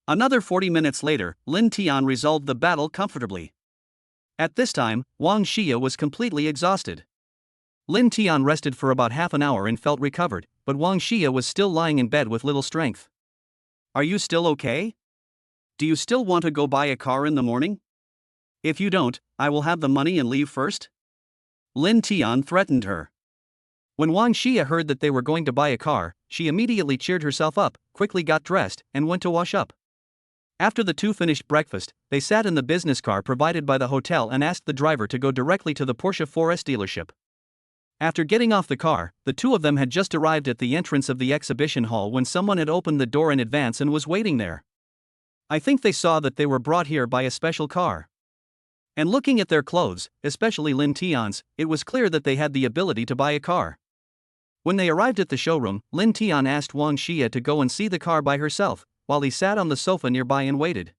Another 40 minutes later, Lin Tian resolved the battle comfortably. At this time, Wang Shia was completely exhausted. Lin Tian rested for about half an hour and felt recovered, but Wang Shia was still lying in bed with little strength. Are you still okay? Do you still want to go buy a car in the morning? If you don't, I will have the money and leave first. Lin Tian threatened her. When Wang Shia heard that they were going to buy a car, she immediately cheered herself up, quickly got dressed, and went to wash up. After the two finished breakfast, they sat in the business car provided by the hotel and asked the driver to go directly to the Porsche 4S dealership. After getting off the car, the two of them had just arrived at the entrance of the exhibition hall when someone had opened the door in advance and was waiting there. I think they saw that they were brought here by a special car. And looking at their clothes, especially Lin Tian's, it was clear that they had the ability to buy a car. When they arrived at the showroom, Lin Tian asked Wang Shia to go and see the car by herself, while he sat on the sofa nearby and waited.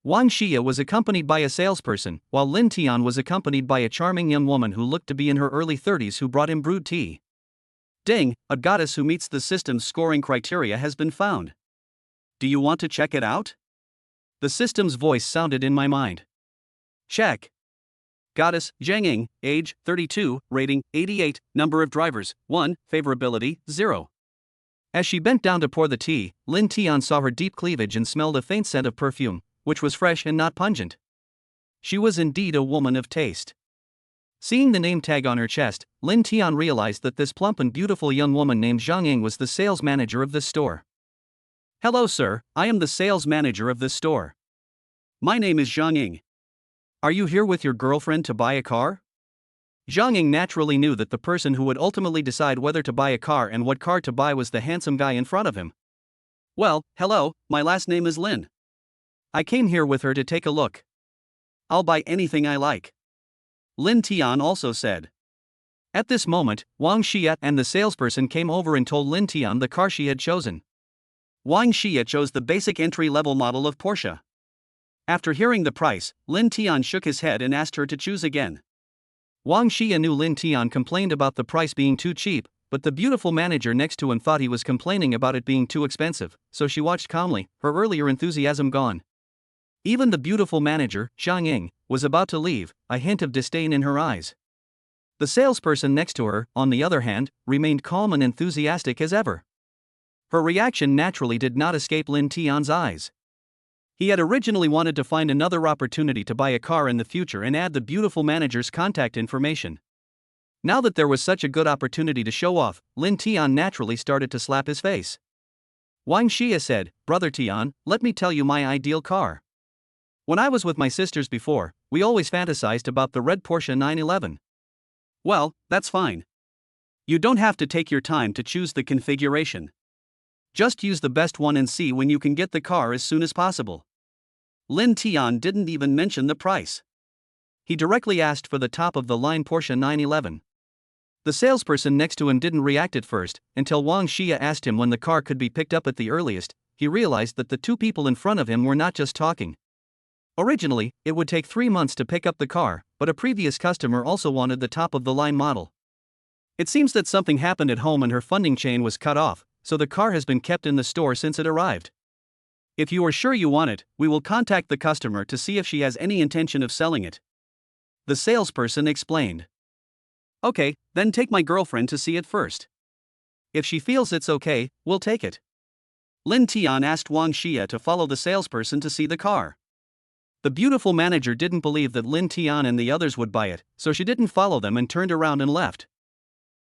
Wang Shia was accompanied by a salesperson, while Lin Tian was accompanied by a charming young woman who looked to be in her early 30s who brought him brewed tea. Ding, a goddess who meets the system's scoring criteria has been found. Do you want to check it out? The system's voice sounded in my mind. Check. Goddess, Zhang, age, 32, rating, 88, number of drivers, 1, favorability, 0. As she bent down to pour the tea, Lin Tian saw her deep cleavage and smelled a faint scent of perfume, which was fresh and not pungent. She was indeed a woman of taste. Seeing the name tag on her chest, Lin Tian realized that this plump and beautiful young woman named Zhang was the sales manager of this store. Hello sir, I am the sales manager of this store. My name is Zhang. Are you here with your girlfriend to buy a car? Zhang naturally knew that the person who would ultimately decide whether to buy a car and what car to buy was the handsome guy in front of him. Well, hello, my last name is Lin. I came here with her to take a look. I'll buy anything I like. Lin Tian also said. At this moment, Wang Shia and the salesperson came over and told Lin Tian the car she had chosen. Wang Shia chose the basic entry-level model of Porsche. After hearing the price, Lin Tian shook his head and asked her to choose again. Wang Shia knew Lin Tian complained about the price being too cheap, but the beautiful manager next to him thought he was complaining about it being too expensive, so she watched calmly, her earlier enthusiasm gone. Even the beautiful manager, Zhang Ying, was about to leave, a hint of disdain in her eyes. The salesperson next to her, on the other hand, remained calm and enthusiastic as ever. Her reaction naturally did not escape Lin Tian's eyes. He had originally wanted to find another opportunity to buy a car in the future and add the beautiful manager's contact information. Now that there was such a good opportunity to show off, Lin Tian naturally started to slap his face. Wang Xia said, "Brother Tian, let me tell you my ideal car. When I was with my sisters before, we always fantasized about the red Porsche 911. Well, that's fine. You don't have to take your time to choose the configuration. Just use the best one and see when you can get the car as soon as possible." Lin Tian didn't even mention the price. He directly asked for the top-of-the-line Porsche 911. The salesperson next to him didn't react at first, until Wang Xia asked him when the car could be picked up at the earliest. He realized that the two people in front of him were not just talking. Originally, it would take 3 months to pick up the car, but a previous customer also wanted the top-of-the-line model. It seems that something happened at home and her funding chain was cut off, so the car has been kept in the store since it arrived. If you are sure you want it, we will contact the customer to see if she has any intention of selling it. The salesperson explained. Okay, then take my girlfriend to see it first. If she feels it's okay, we'll take it. Lin Tian asked Wang Xia to follow the salesperson to see the car. The beautiful manager didn't believe that Lin Tian and the others would buy it, so she didn't follow them and turned around and left.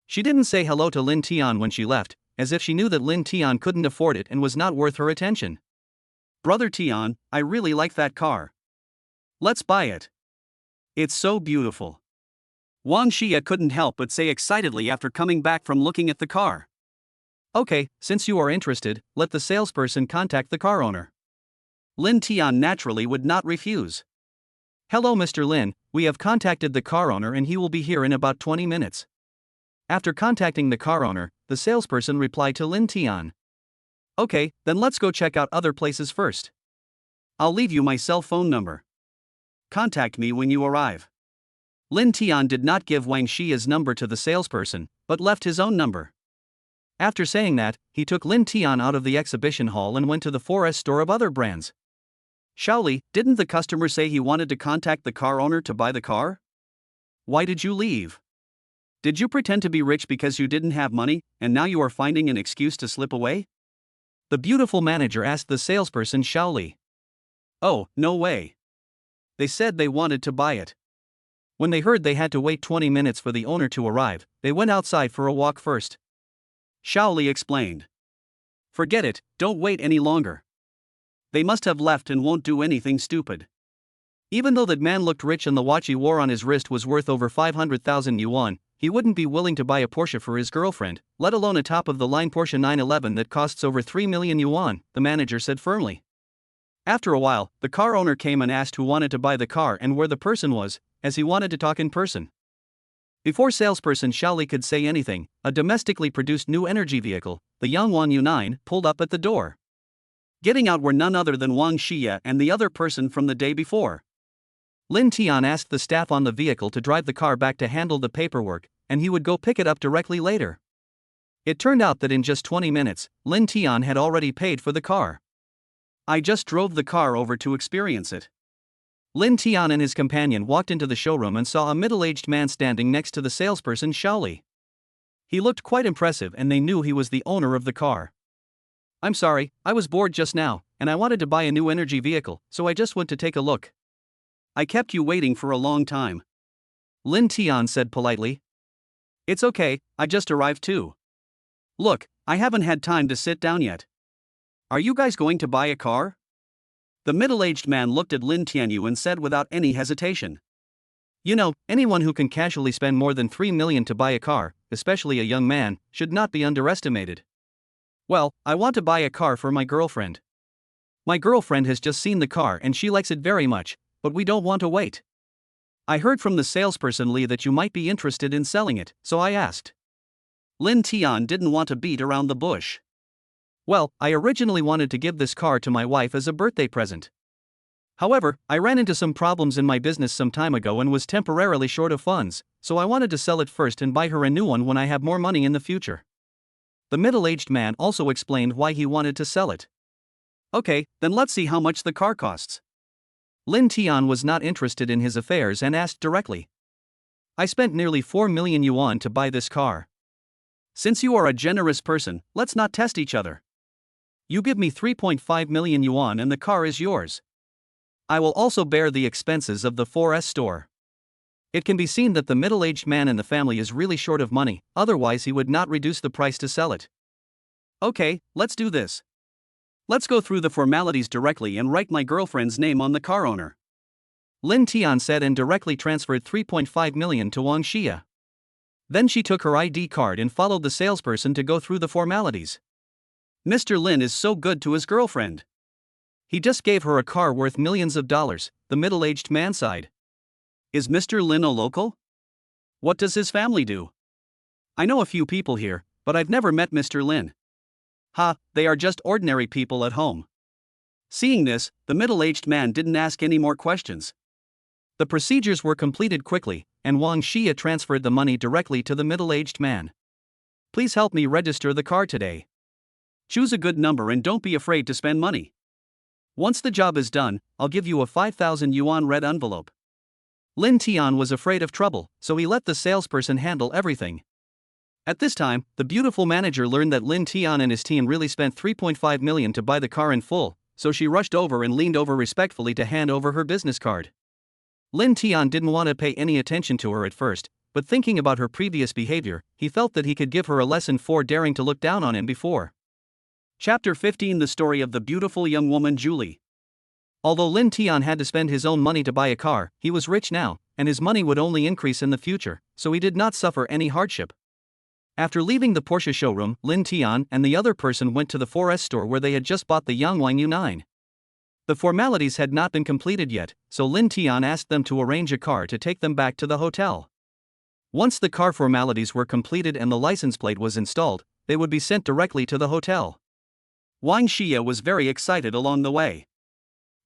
She didn't say hello to Lin Tian when she left, as if she knew that Lin Tian couldn't afford it and was not worth her attention. "Brother Tian, I really like that car. Let's buy it. It's so beautiful." Wang Xia couldn't help but say excitedly after coming back from looking at the car. Okay, since you are interested, let the salesperson contact the car owner. Lin Tian naturally would not refuse. "Hello Mr. Lin, we have contacted the car owner and he will be here in about 20 minutes. After contacting the car owner, the salesperson replied to Lin Tian. "Okay, then let's go check out other places first. I'll leave you my cell phone number. Contact me when you arrive." Lin Tian did not give Wang Xia's number to the salesperson, but left his own number. After saying that, he took Lin Tian out of the exhibition hall and went to the 4S store of other brands. "Shaoli, didn't the customer say he wanted to contact the car owner to buy the car? Why did you leave? Did you pretend to be rich because you didn't have money, and now you are finding an excuse to slip away?" The beautiful manager asked the salesperson Shaoli. "Oh, no way. They said they wanted to buy it. When they heard they had to wait 20 minutes for the owner to arrive, they went outside for a walk first." Shaoli explained. "Forget it, don't wait any longer. They must have left and won't do anything stupid." Even though that man looked rich and the watch he wore on his wrist was worth over 500,000 yuan, he wouldn't be willing to buy a Porsche for his girlfriend, let alone a top-of-the-line Porsche 911 that costs over 3 million yuan, the manager said firmly. After a while, the car owner came and asked who wanted to buy the car and where the person was, as he wanted to talk in person. Before salesperson Shaoli could say anything, a domestically produced new energy vehicle, the Yangwang U9, pulled up at the door. Getting out were none other than Wang Xia and the other person from the day before. Lin Tian asked the staff on the vehicle to drive the car back to handle the paperwork, and he would go pick it up directly later. It turned out that in just 20 minutes, Lin Tian had already paid for the car. "I just drove the car over to experience it." Lin Tian and his companion walked into the showroom and saw a middle-aged man standing next to the salesperson Shaoli. He looked quite impressive and they knew he was the owner of the car. "I'm sorry, I was bored just now, and I wanted to buy a new energy vehicle, so I just went to take a look. I kept you waiting for a long time." Lin Tian said politely. "It's okay, I just arrived too. Look, I haven't had time to sit down yet. Are you guys going to buy a car?" The middle-aged man looked at Lin Tianyu and said without any hesitation. "You know, anyone who can casually spend more than 3 million to buy a car, especially a young man, should not be underestimated. Well, I want to buy a car for my girlfriend. My girlfriend has just seen the car and she likes it very much, but we don't want to wait. I heard from the salesperson Li that you might be interested in selling it, so I asked." Lin Tian didn't want to beat around the bush. "Well, I originally wanted to give this car to my wife as a birthday present. However, I ran into some problems in my business some time ago and was temporarily short of funds, so I wanted to sell it first and buy her a new one when I have more money in the future. The middle-aged man also explained why he wanted to sell it. Okay, then let's see how much the car costs. Linton was not interested in his affairs and asked directly. I spent nearly 4 million yuan to buy this car. Since you are a generous person, let's not test each other. You give me 3.5 million yuan and the car is yours. I will also bear the expenses of the 4S store. It can be seen that the middle-aged man in the family is really short of money, otherwise he would not reduce the price to sell it. Okay, let's do this. Let's go through the formalities directly and write my girlfriend's name on the car owner. Linton said and directly transferred 3.5 million to Wong Shia. Then she took her ID card and followed the salesperson to go through the formalities. Mr. Lin is so good to his girlfriend. He just gave her a car worth millions of dollars, the middle-aged man sighed. Is Mr. Lin a local? What does his family do? I know a few people here, but I've never met Mr. Lin. Ha, they are just ordinary people at home. Seeing this, the middle-aged man didn't ask any more questions. The procedures were completed quickly, and Wong Shia transferred the money directly to the middle-aged man. Please help me register the car today. Choose a good number and don't be afraid to spend money. Once the job is done, I'll give you a 5,000 yuan red envelope. Linton was afraid of trouble, so he let the salesperson handle everything. At this time, the beautiful manager learned that Linton and his team really spent 3.5 million to buy the car in full, so she rushed over and leaned over respectfully to hand over her business card. Linton didn't want to pay any attention to her at first, but thinking about her previous behavior, he felt that he could give her a lesson for daring to look down on him before. Chapter 15: The story of the beautiful young woman Julie. Although Linton had to spend his own money to buy a car, he was rich now, and his money would only increase in the future, so he did not suffer any hardship. After leaving the Porsche showroom, Linton and the other person went to the 4S store where they had just bought the Yangwang U9. The formalities had not been completed yet, so Linton asked them to arrange a car to take them back to the hotel. Once the car formalities were completed and the license plate was installed, they would be sent directly to the hotel. Wang Shia was very excited along the way.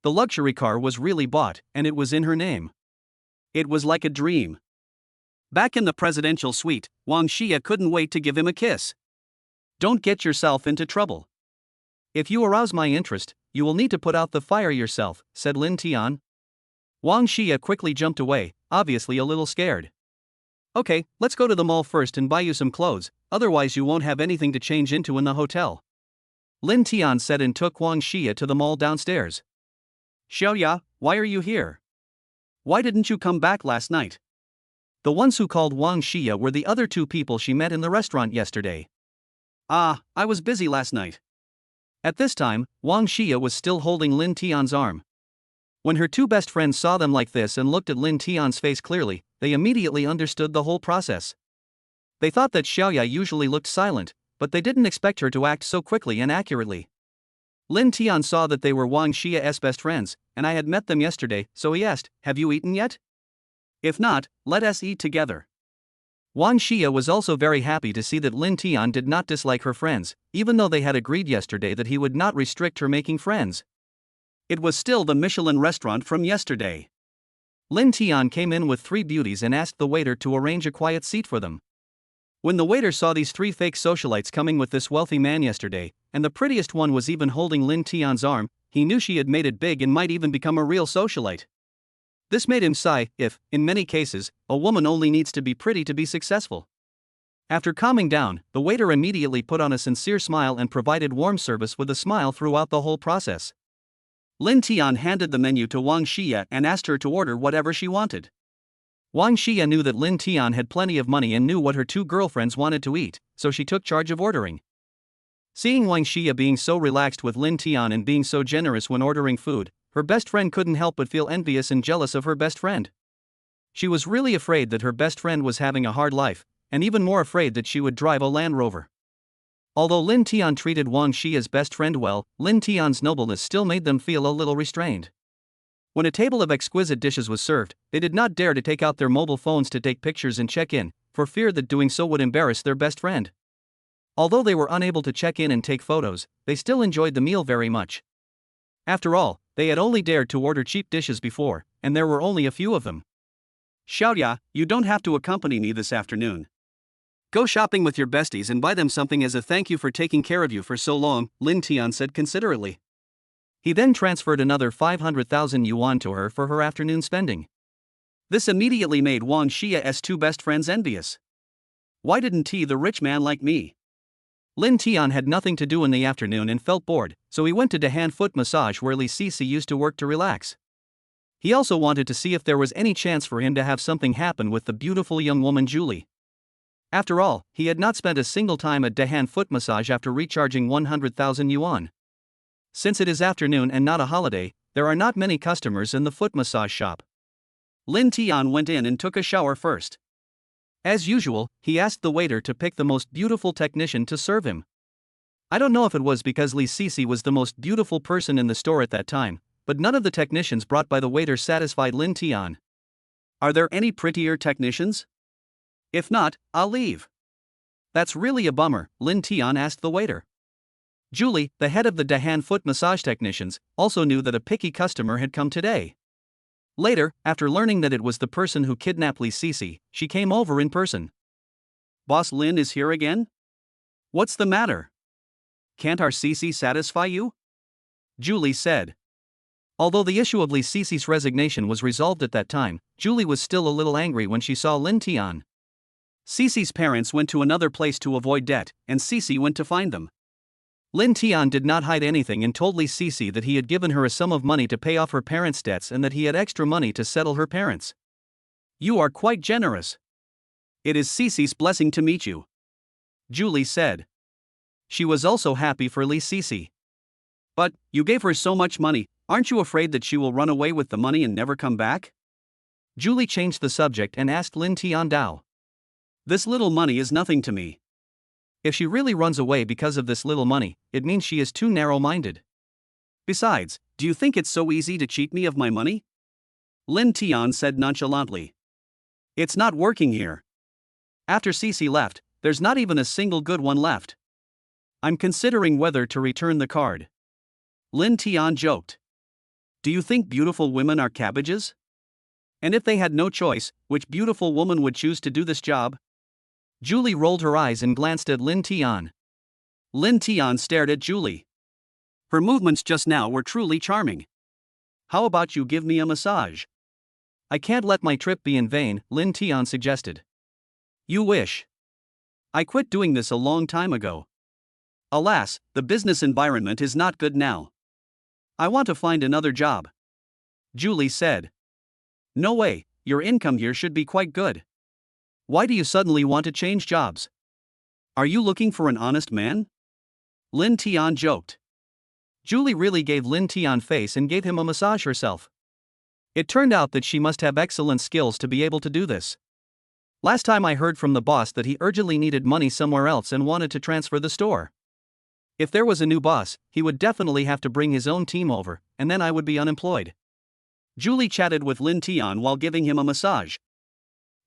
The luxury car was really bought, and it was in her name. It was like a dream. Back in the presidential suite, Wang Shia couldn't wait to give him a kiss. Don't get yourself into trouble. If you arouse my interest, you will need to put out the fire yourself, said Linton. Wang Shia quickly jumped away, obviously a little scared. Okay, let's go to the mall first and buy you some clothes, otherwise you won't have anything to change into in the hotel. Linton said and took Wang Shia to the mall downstairs. Shia, why are you here? Why didn't you come back last night? The ones who called Wang Shia were the other two people she met in the restaurant yesterday. Ah, I was busy last night. At this time, Wang Shia was still holding Linton's arm. When her two best friends saw them like this and looked at Linton's face clearly, they immediately understood the whole process. They thought that Shia usually looked silent, but they didn't expect her to act so quickly and accurately. Linton saw that they were Wang Shia's best friends, and I had met them yesterday, so he asked, "Have you eaten yet? If not, let us eat together." Wang Shia was also very happy to see that Linton did not dislike her friends, even though they had agreed yesterday that he would not restrict her making friends. It was still the Michelin restaurant from yesterday. Linton came in with 3 beauties and asked the waiter to arrange a quiet seat for them. When the waiter saw these 3 fake socialites coming with this wealthy man yesterday, and the prettiest one was even holding Linton's arm, he knew she had made it big and might even become a real socialite. This made him sigh, if, in many cases, a woman only needs to be pretty to be successful. After calming down, the waiter immediately put on a sincere smile and provided warm service with a smile throughout the whole process. Linton handed the menu to Wang Shia and asked her to order whatever she wanted. Wang Shia knew that Linton had plenty of money and knew what her 2 girlfriends wanted to eat, so she took charge of ordering. Seeing Wang Shia being so relaxed with Linton and being so generous when ordering food, her best friend couldn't help but feel envious and jealous of her best friend. She was really afraid that her best friend was having a hard life, and even more afraid that she would drive a Land Rover. Although Linton treated Wang Shia's best friend well, Linton's nobleness still made them feel a little restrained. When a table of exquisite dishes was served, they did not dare to take out their mobile phones to take pictures and check in, for fear that doing so would embarrass their best friend. Although they were unable to check in and take photos, they still enjoyed the meal very much. After all, they had only dared to order cheap dishes before, and there were only a few of them. Shia, you don't have to accompany me this afternoon. Go shopping with your besties and buy them something as a thank you for taking care of you for so long, Linton said considerately. He then transferred another 500,000 yuan to her for her afternoon spending. This immediately made Wong Shia's two best friends envious. Why didn't the rich man like me? Linton had nothing to do in the afternoon and felt bored, so he went to the hand foot massage where Liisi used to work to relax. He also wanted to see if there was any chance for him to have something happen with the beautiful young woman Julie. After all, he had not spent a single time at the hand foot massage after recharging 100,000 yuan. Since it is afternoon and not a holiday, there are not many customers in the foot massage shop. Linton went in and took a shower first. As usual, he asked the waiter to pick the most beautiful technician to serve him. I don't know if it was because Liisi was the most beautiful person in the store at that time, but none of the technicians brought by the waiter satisfied Linton. Are there any prettier technicians? If not, I'll leave. That's really a bummer, Linton asked the waiter. Julie, the head of the Dahan foot massage technicians, also knew that a picky customer had come today. Later, after learning that it was the person who kidnapped Liisi, she came over in person. Boss Lin is here again? What's the matter? Can't our Cici satisfy you? Julie said. Although the issue of Liisi's resignation was resolved at that time, Julie was still a little angry when she saw Linton. Cici's parents went to another place to avoid debt, and Cici went to find them. Linton did not hide anything and told Liisi that he had given her a sum of money to pay off her parents' debts and that he had extra money to settle her parents. You are quite generous. It is Cici's blessing to meet you, Julie said. She was also happy for Liisi. But, you gave her so much money, aren't you afraid that she will run away with the money and never come back? Julie changed the subject and asked Linton Dao. This little money is nothing to me. If she really runs away because of this little money, it means she is too narrow-minded. Besides, do you think it's so easy to cheat me of my money? Linton said nonchalantly. It's not working here. After Cici left, there's not even a single good one left. I'm considering whether to return the card. Linton joked. Do you think beautiful women are cabbages? And if they had no choice, which beautiful woman would choose to do this job? Julie rolled her eyes and glanced at Linton. Linton stared at Julie. Her movements just now were truly charming. How about you give me a massage? I can't let my trip be in vain, Linton suggested. You wish. I quit doing this a long time ago. Alas, the business environment is not good now. I want to find another job. Julie said. No way, your income here should be quite good. Why do you suddenly want to change jobs? Are you looking for an honest man? Linton joked. Julie really gave Linton face and gave him a massage herself. It turned out that she must have excellent skills to be able to do this. Last time I heard from the boss that he urgently needed money somewhere else and wanted to transfer the store. If there was a new boss, he would definitely have to bring his own team over, and then I would be unemployed. Julie chatted with Linton while giving him a massage.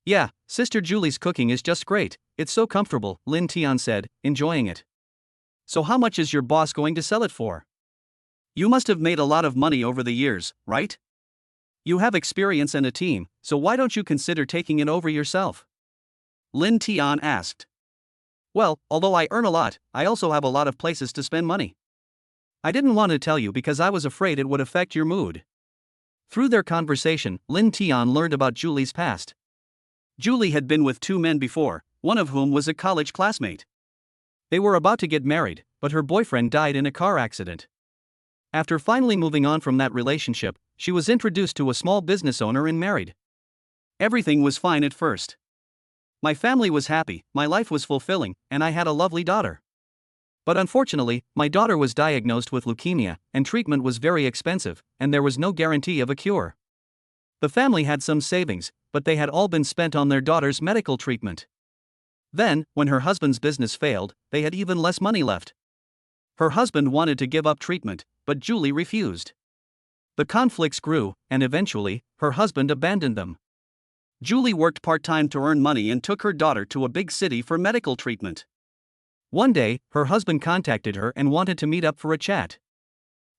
Yeah, Sister Julie's cooking is just great, it's so comfortable, Linton said, enjoying it. So how much is your boss going to sell it for? You must have made a lot of money over the years, right? You have experience and a team, so why don't you consider taking it over yourself? Linton asked. Well, although I earn a lot, I also have a lot of places to spend money. I didn't want to tell you because I was afraid it would affect your mood. Through their conversation, Linton learned about Julie's past. Julie had been with two men before, one of whom was a college classmate. They were about to get married, but her boyfriend died in a car accident. After finally moving on from that relationship, she was introduced to a small business owner and married. Everything was fine at first. My family was happy, my life was fulfilling, and I had a lovely daughter. But unfortunately, my daughter was diagnosed with leukemia, and treatment was very expensive, and there was no guarantee of a cure. The family had some savings, but they had all been spent on their daughter's medical treatment. Then, when her husband's business failed, they had even less money left. Her husband wanted to give up treatment, but Julie refused. The conflicts grew, and eventually, her husband abandoned them. Julie worked part-time to earn money and took her daughter to a big city for medical treatment. One day, her husband contacted her and wanted to meet up for a chat.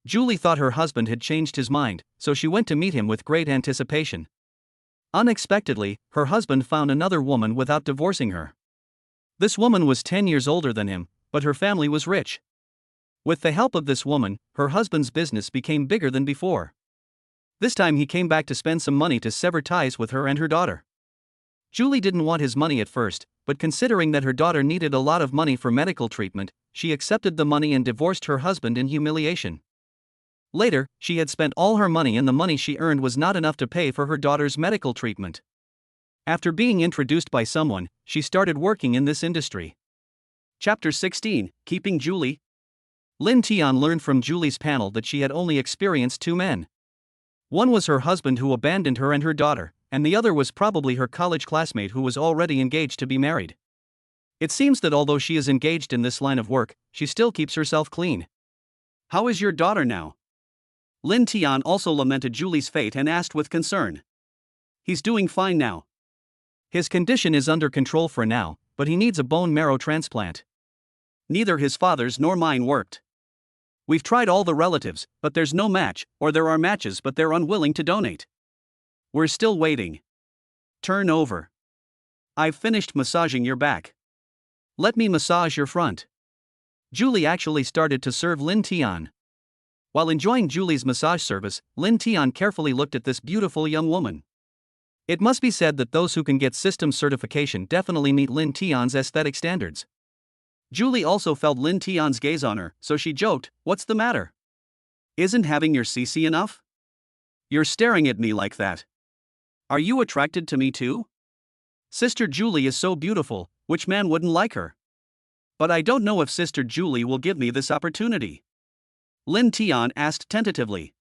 Julie thought her husband had changed his mind, so she went to meet him with great anticipation. Unexpectedly, her husband found another woman without divorcing her. This woman was 10 years older than him, but her family was rich. With the help of this woman, her husband's business became bigger than before. This time he came back to spend some money to sever ties with her and her daughter. Julie didn't want his money at first, but considering that her daughter needed a lot of money for medical treatment, she accepted the money and divorced her husband in humiliation. Later, she had spent all her money and the money she earned was not enough to pay for her daughter's medical treatment. After being introduced by someone, she started working in this industry. Chapter 16, Keeping Julie. Linton learned from Julie's panel that she had only experienced two men. One was her husband who abandoned her and her daughter, and the other was probably her college classmate who was already engaged to be married. It seems that although she is engaged in this line of work, she still keeps herself clean. How is your daughter now? Linton also lamented Julie's fate and asked with concern. He's doing fine now. His condition is under control for now, but he needs a bone marrow transplant. Neither his father's nor mine worked. We've tried all the relatives, but there's no match, or there are matches but they're unwilling to donate. We're still waiting. Turn over. I've finished massaging your back. Let me massage your front. Julie actually started to serve Linton. While enjoying Julie's massage service, Linton carefully looked at this beautiful young woman. It must be said that those who can get system certification definitely meet Linton's aesthetic standards. Julie also felt Linton's gaze on her, so she joked, "What's the matter? Isn't having your CC enough? You're staring at me like that. Are you attracted to me too? Sister Julie is so beautiful, which man wouldn't like her? But I don't know if Sister Julie will give me this opportunity." Linton asked tentatively.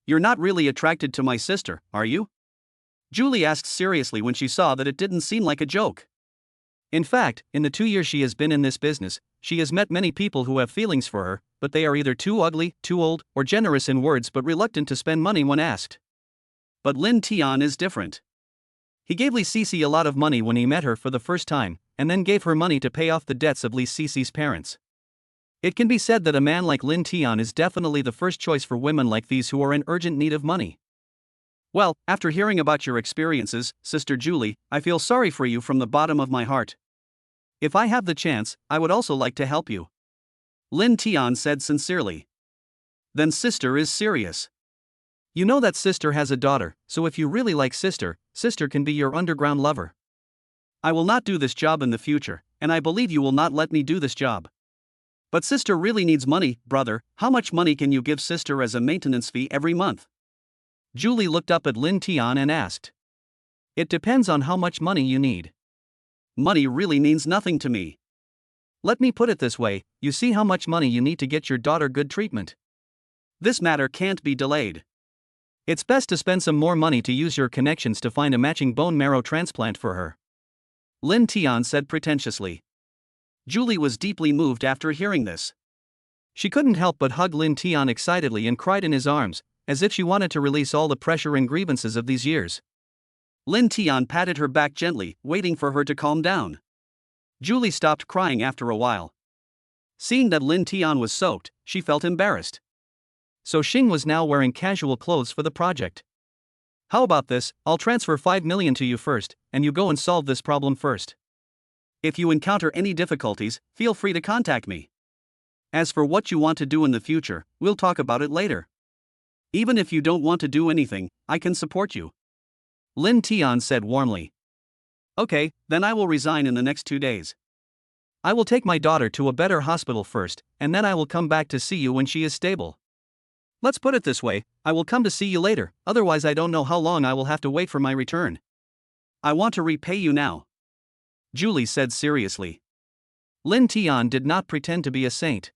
"You're not really attracted to my sister, are you?" Julie asked seriously when she saw that it didn't seem like a joke. In fact, in the 2 years she has been in this business, she has met many people who have feelings for her, but they are either too ugly, too old, or generous in words but reluctant to spend money when asked. But Linton is different. He gave Liisi a lot of money when he met her for the first time, and then gave her money to pay off the debts of Liisi's parents. It can be said that a man like Linton is definitely the first choice for women like these who are in urgent need of money. Well, after hearing about your experiences, Sister Julie, I feel sorry for you from the bottom of my heart. If I have the chance, I would also like to help you. Linton said sincerely. Then Sister is serious. You know that Sister has a daughter, so if you really like Sister, Sister can be your underground lover. I will not do this job in the future, and I believe you will not let me do this job. But Sister really needs money, brother. How much money can you give Sister as a maintenance fee every month? Julie looked up at Linton and asked. It depends on how much money you need. Money really means nothing to me. Let me put it this way, you see how much money you need to get your daughter good treatment. This matter can't be delayed. It's best to spend some more money to use your connections to find a matching bone marrow transplant for her. Linton said pretentiously. Julie was deeply moved after hearing this. She couldn't help but hug Linton excitedly and cried in his arms, as if she wanted to release all the pressure and grievances of these years. Linton patted her back gently, waiting for her to calm down. Julie stopped crying after a while. Seeing that Linton was soaked, she felt embarrassed. So Xing was now wearing casual clothes for the project. How about this, I'll transfer 5 million to you first, and you go and solve this problem first. If you encounter any difficulties, feel free to contact me. As for what you want to do in the future, we'll talk about it later. Even if you don't want to do anything, I can support you. Linton said warmly. Okay, then I will resign in the next 2 days. I will take my daughter to a better hospital first, and then I will come back to see you when she is stable. Let's put it this way, I will come to see you later, otherwise I don't know how long I will have to wait for my return. I want to repay you now. Julie said seriously. Linton did not pretend to be a saint.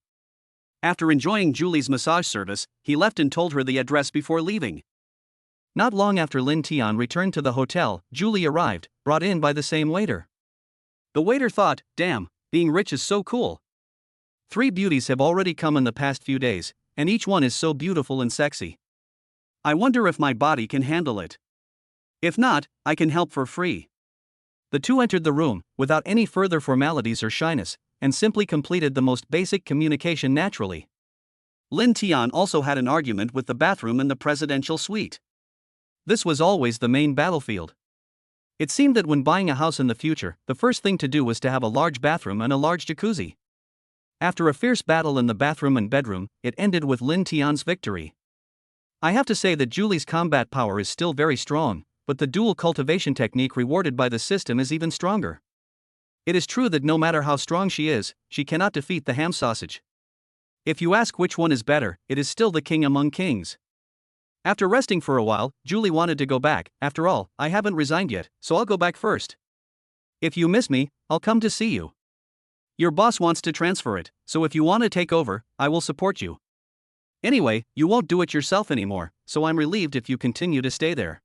After enjoying Julie's massage service, he left and told her the address before leaving. Not long after Linton returned to the hotel, Julie arrived, brought in by the same waiter. The waiter thought, damn, being rich is so cool. 3 beauties have already come in the past few days, and each one is so beautiful and sexy. I wonder if my body can handle it. If not, I can help for free. The two entered the room, without any further formalities or shyness, and simply completed the most basic communication naturally. Lin Tian also had an argument with the bathroom in the presidential suite. This was always the main battlefield. It seemed that when buying a house in the future, the first thing to do was to have a large bathroom and a large jacuzzi. After a fierce battle in the bathroom and bedroom, it ended with Lin Tian's victory. I have to say that Julie's combat power is still very strong, but the dual cultivation technique rewarded by the system is even stronger. It is true that no matter how strong she is, she cannot defeat the ham sausage. If you ask which one is better, it is still the king among kings. After resting for a while, Julie wanted to go back. After all, I haven't resigned yet, so I'll go back first. If you miss me, I'll come to see you. Your boss wants to transfer it, so if you want to take over, I will support you. Anyway, you won't do it yourself anymore, so I'm relieved if you continue to stay there.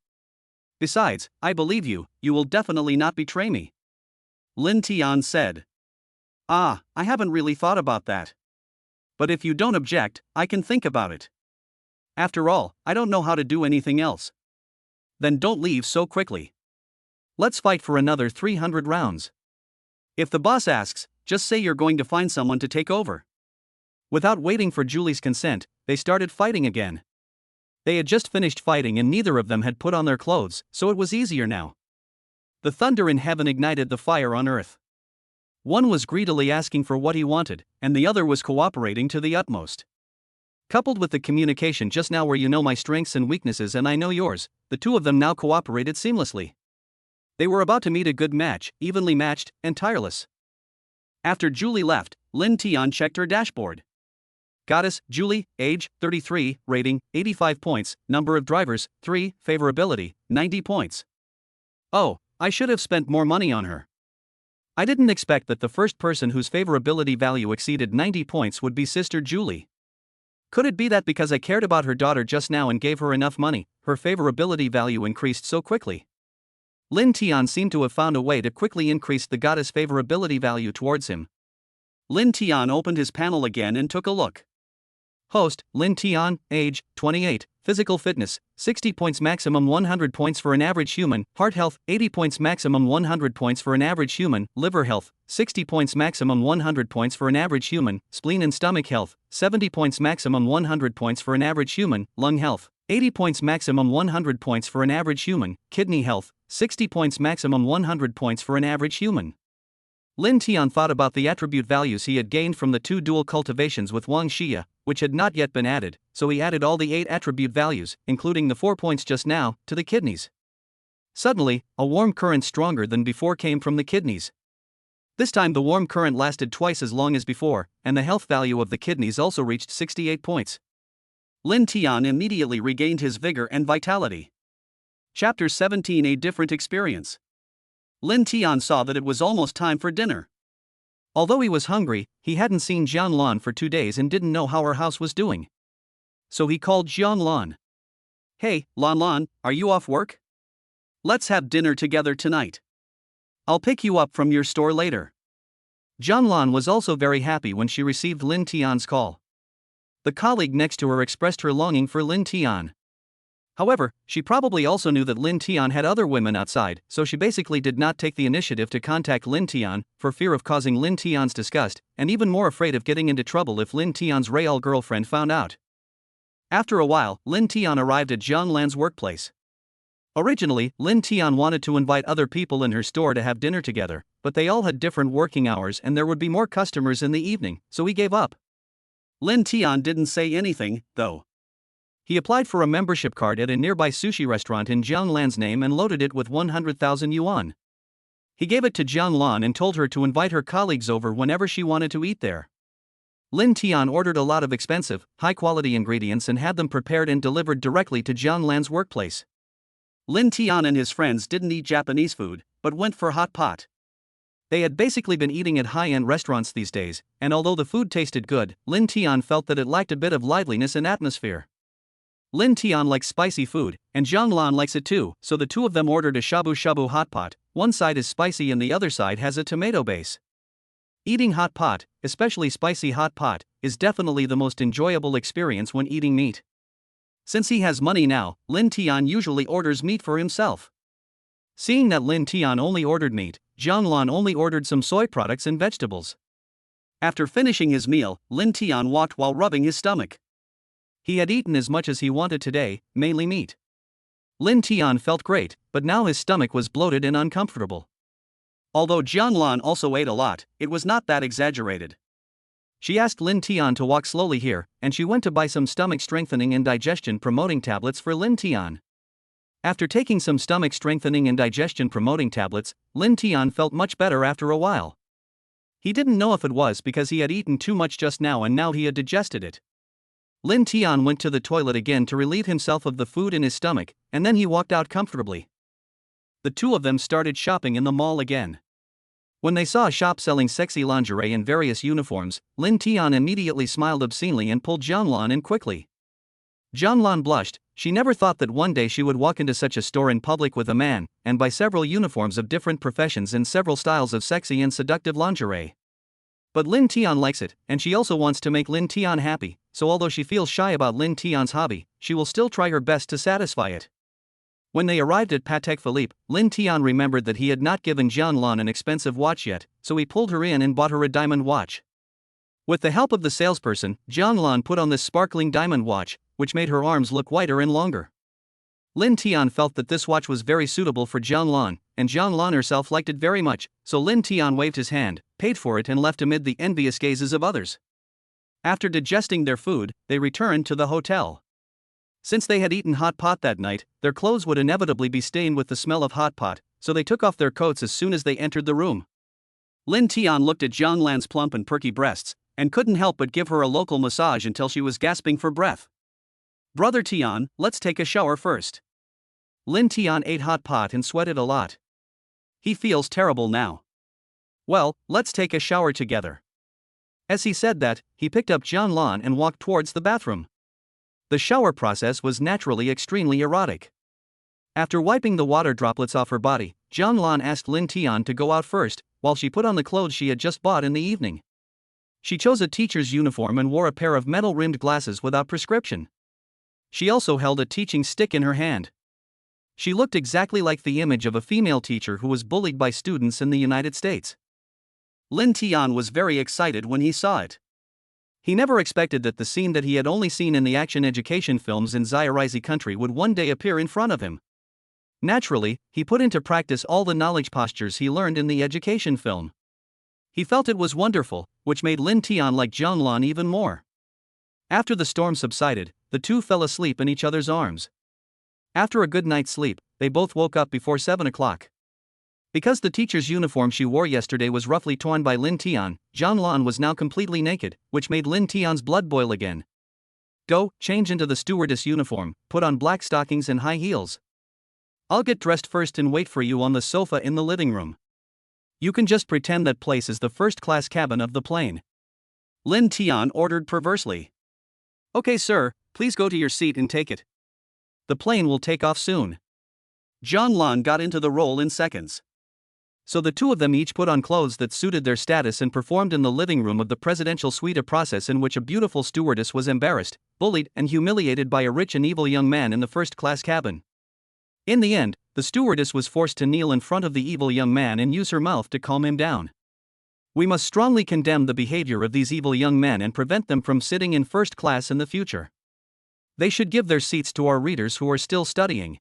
Besides, I believe you will definitely not betray me. Lin Tian said. I haven't really thought about that. But if you don't object, I can think about it. After all, I don't know how to do anything else. Then don't leave so quickly. Let's fight for another 300 rounds. If the boss asks, just say you're going to find someone to take over. Without waiting for Julie's consent, they started fighting again. They had just finished fighting and neither of them had put on their clothes, so it was easier now. The thunder in heaven ignited the fire on earth. One was greedily asking for what he wanted, and the other was cooperating to the utmost. Coupled with the communication just now where you know my strengths and weaknesses and I know yours, the two of them now cooperated seamlessly. They were about to meet a good match, evenly matched, and tireless. After Julie left, Lin Tian checked her dashboard. Goddess, Julie, age, 33, rating, 85 points, number of drivers, 3, favorability, 90 points. Oh, I should have spent more money on her. I didn't expect that the first person whose favorability value exceeded 90 points would be Sister Julie. Could it be that because I cared about her daughter just now and gave her enough money, her favorability value increased so quickly? Lin Tian seemed to have found a way to quickly increase the goddess' favorability value towards him. Lin Tian opened his panel again and took a look. Host, Lin Tian, age, 28, physical fitness, 60 points maximum 100 points for an average human, heart health, 80 points maximum 100 points for an average human, liver health, 60 points maximum 100 points for an average human, spleen and stomach health, 70 points maximum 100 points for an average human, lung health, 80 points maximum 100 points for an average human, kidney health, 60 points maximum 100 points for an average human. Lin Tian thought about the attribute values he had gained from the 2 dual cultivations with Wong Shia, which had not yet been added, so he added all the 8 attribute values, including the 4 points just now, to the kidneys. Suddenly, a warm current stronger than before came from the kidneys. This time the warm current lasted twice as long as before, and the health value of the kidneys also reached 68 points. Lin Tian immediately regained his vigor and vitality. Chapter 17: A Different Experience. Lin Tian saw that it was almost time for dinner. Although he was hungry, he hadn't seen Jang Lan for 2 days and didn't know how her house was doing. So he called Jang Lan. Hey, Lan, are you off work? Let's have dinner together tonight. I'll pick you up from your store later. Jang Lan was also very happy when she received Lin Tian's call. The colleague next to her expressed her longing for Lin Tian. However, she probably also knew that Lin Tian had other women outside, so she basically did not take the initiative to contact Lin Tian, for fear of causing Lin Tian's disgust, and even more afraid of getting into trouble if Lin Tian's real girlfriend found out. After a while, Lin Tian arrived at Jang Lan's workplace. Originally, Lin Tian wanted to invite other people in her store to have dinner together, but they all had different working hours and there would be more customers in the evening, so he gave up. Lin Tian didn't say anything, though. He applied for a membership card at a nearby sushi restaurant in Jang Lan's name and loaded it with 100,000 yuan. He gave it to Jang Lan and told her to invite her colleagues over whenever she wanted to eat there. Lin Tian ordered a lot of expensive, high-quality ingredients and had them prepared and delivered directly to Jang Lan's workplace. Lin Tian and his friends didn't eat Japanese food, but went for hot pot. They had basically been eating at high-end restaurants these days, and although the food tasted good, Lin Tian felt that it lacked a bit of liveliness and atmosphere. Lin Tian likes spicy food, and Jang Lan likes it too, so the two of them ordered a shabu-shabu hot pot. One side is spicy and the other side has a tomato base. Eating hot pot, especially spicy hot pot, is definitely the most enjoyable experience when eating meat. Since he has money now, Lin Tian usually orders meat for himself. Seeing that Lin Tian only ordered meat, Jang Lan only ordered some soy products and vegetables. After finishing his meal, Lin Tian walked while rubbing his stomach. He had eaten as much as he wanted today, mainly meat. Lin Tian felt great, but now his stomach was bloated and uncomfortable. Although Jang Lan also ate a lot, it was not that exaggerated. She asked Lin Tian to walk slowly here, and she went to buy some stomach strengthening and digestion promoting tablets for Lin Tian. After taking some stomach strengthening and digestion promoting tablets, Lin Tian felt much better after a while. He didn't know if it was because he had eaten too much just now and now he had digested it. Lin Tian went to the toilet again to relieve himself of the food in his stomach, and then he walked out comfortably. The two of them started shopping in the mall again. When they saw a shop selling sexy lingerie and various uniforms, Lin Tian immediately smiled obscenely and pulled Jang Lan in quickly. Jang Lan blushed. She never thought that one day she would walk into such a store in public with a man, and buy several uniforms of different professions and several styles of sexy and seductive lingerie. But Lin Tian likes it, and she also wants to make Lin Tian happy, so although she feels shy about Lin Tian's hobby, she will still try her best to satisfy it. When they arrived at Patek Philippe, Lin Tian remembered that he had not given Jang Lan an expensive watch yet, so he pulled her in and bought her a diamond watch. With the help of the salesperson, Jang Lan put on this sparkling diamond watch, which made her arms look whiter and longer. Lin Tian felt that this watch was very suitable for Jang Lan, and Jang Lan herself liked it very much, so Lin Tian waved his hand, paid for it and left amid the envious gazes of others. After digesting their food, they returned to the hotel. Since they had eaten hot pot that night, their clothes would inevitably be stained with the smell of hot pot, so they took off their coats as soon as they entered the room. Lin Tian looked at Jang Lan's plump and perky breasts, and couldn't help but give her a local massage until she was gasping for breath. "Brother Tian, let's take a shower first." Lin Tian ate hot pot and sweated a lot. He feels terrible now. "Well, let's take a shower together." As he said that, he picked up Jang Lan and walked towards the bathroom. The shower process was naturally extremely erotic. After wiping the water droplets off her body, Jang Lan asked Lin Tian to go out first, while she put on the clothes she had just bought in the evening. She chose a teacher's uniform and wore a pair of metal-rimmed glasses without prescription. She also held a teaching stick in her hand. She looked exactly like the image of a female teacher who was bullied by students in the United States. Lin Tian was very excited when he saw it. He never expected that the scene that he had only seen in the action education films in Zairizhi country would one day appear in front of him. Naturally, he put into practice all the knowledge postures he learned in the education film. He felt it was wonderful, which made Lin Tian like Jang Lan even more. After the storm subsided, the two fell asleep in each other's arms. After a good night's sleep, they both woke up before 7 o'clock. Because the teacher's uniform she wore yesterday was roughly torn by Lin Tian, Jang Lan was now completely naked, which made Lin Tian's blood boil again. "Go, change into the stewardess uniform, put on black stockings and high heels. I'll get dressed first and wait for you on the sofa in the living room. You can just pretend that place is the first-class cabin of the plane," Lin Tian ordered perversely. "Okay, sir, please go to your seat and take it. The plane will take off soon." Jang Lan got into the role in seconds. So the two of them each put on clothes that suited their status and performed in the living room of the presidential suite, a process in which a beautiful stewardess was embarrassed, bullied, and humiliated by a rich and evil young man in the first-class cabin. In the end, the stewardess was forced to kneel in front of the evil young man and use her mouth to calm him down. We must strongly condemn the behavior of these evil young men and prevent them from sitting in first class in the future. They should give their seats to our readers who are still studying.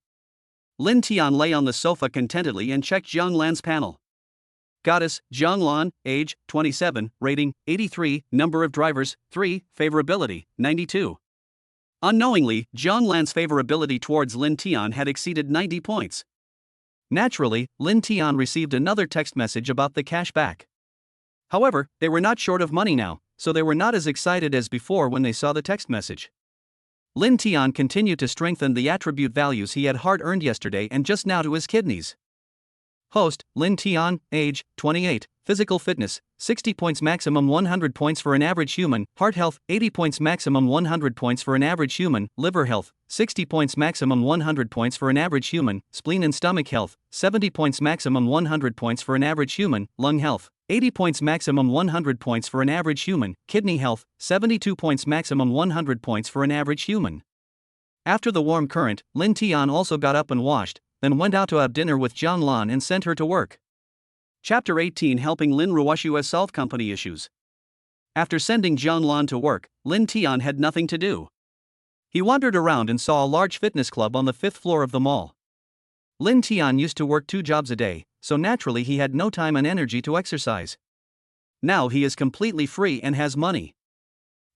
Lin Tian lay on the sofa contentedly and checked Jang Lan's panel. Goddess, Jang Lan, age, 27, rating, 83, number of drivers, 3, favorability, 92. Unknowingly, Jang Lan's favorability towards Lin Tian had exceeded 90 points. Naturally, Lin Tian received another text message about the cashback. However, they were not short of money now, so they were not as excited as before when they saw the text message. Lin Tian continued to strengthen the attribute values he had hard-earned yesterday and just now to his kidneys. Host, Lin Tian, age, 28, physical fitness, 60 points maximum 100 points for an average human, heart health, 80 points maximum 100 points for an average human, liver health, 60 points maximum 100 points for an average human, spleen and stomach health, 70 points maximum 100 points for an average human, lung health, 80 points maximum 100 points for an average human, kidney health, 72 points maximum 100 points for an average human. After the warm current, Lin Tian also got up and washed, then went out to have dinner with Jang Lan and sent her to work. Chapter 18, helping Lin Ruashua solve company issues. After sending Jang Lan to work, Lin Tian had nothing to do. He wandered around and saw a large fitness club on the 5th floor of the mall. Linton used to work 2 jobs a day, so naturally he had no time and energy to exercise. Now he is completely free and has money.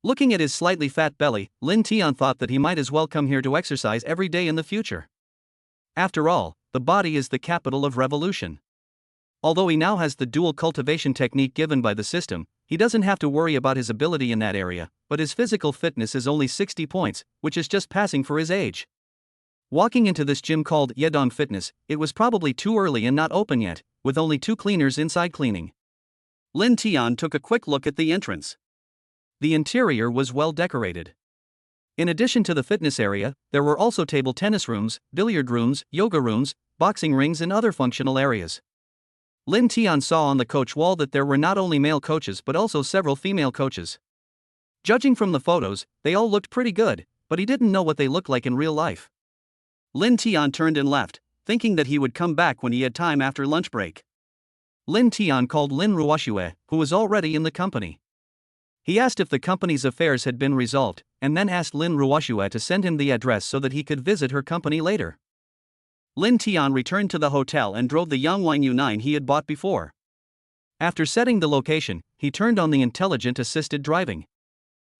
Looking at his slightly fat belly, Linton thought that he might as well come here to exercise every day in the future. After all, the body is the capital of revolution. Although he now has the dual cultivation technique given by the system, he doesn't have to worry about his ability in that area, but his physical fitness is only 60 points, which is just passing for his age. Walking into this gym called Yedong Fitness, it was probably too early and not open yet, with only 2 cleaners inside cleaning. Linton took a quick look at the entrance. The interior was well decorated. In addition to the fitness area, there were also table tennis rooms, billiard rooms, yoga rooms, boxing rings and other functional areas. Linton saw on the coach wall that there were not only male coaches but also several female coaches. Judging from the photos, they all looked pretty good, but he didn't know what they looked like in real life. Linton turned and left, thinking that he would come back when he had time after lunch break. Linton called Lin Ruashua, who was already in the company. He asked if the company's affairs had been resolved, and then asked Lin Ruashua to send him the address so that he could visit her company later. Linton returned to the hotel and drove the Yangwang U9 he had bought before. After setting the location, he turned on the intelligent assisted driving.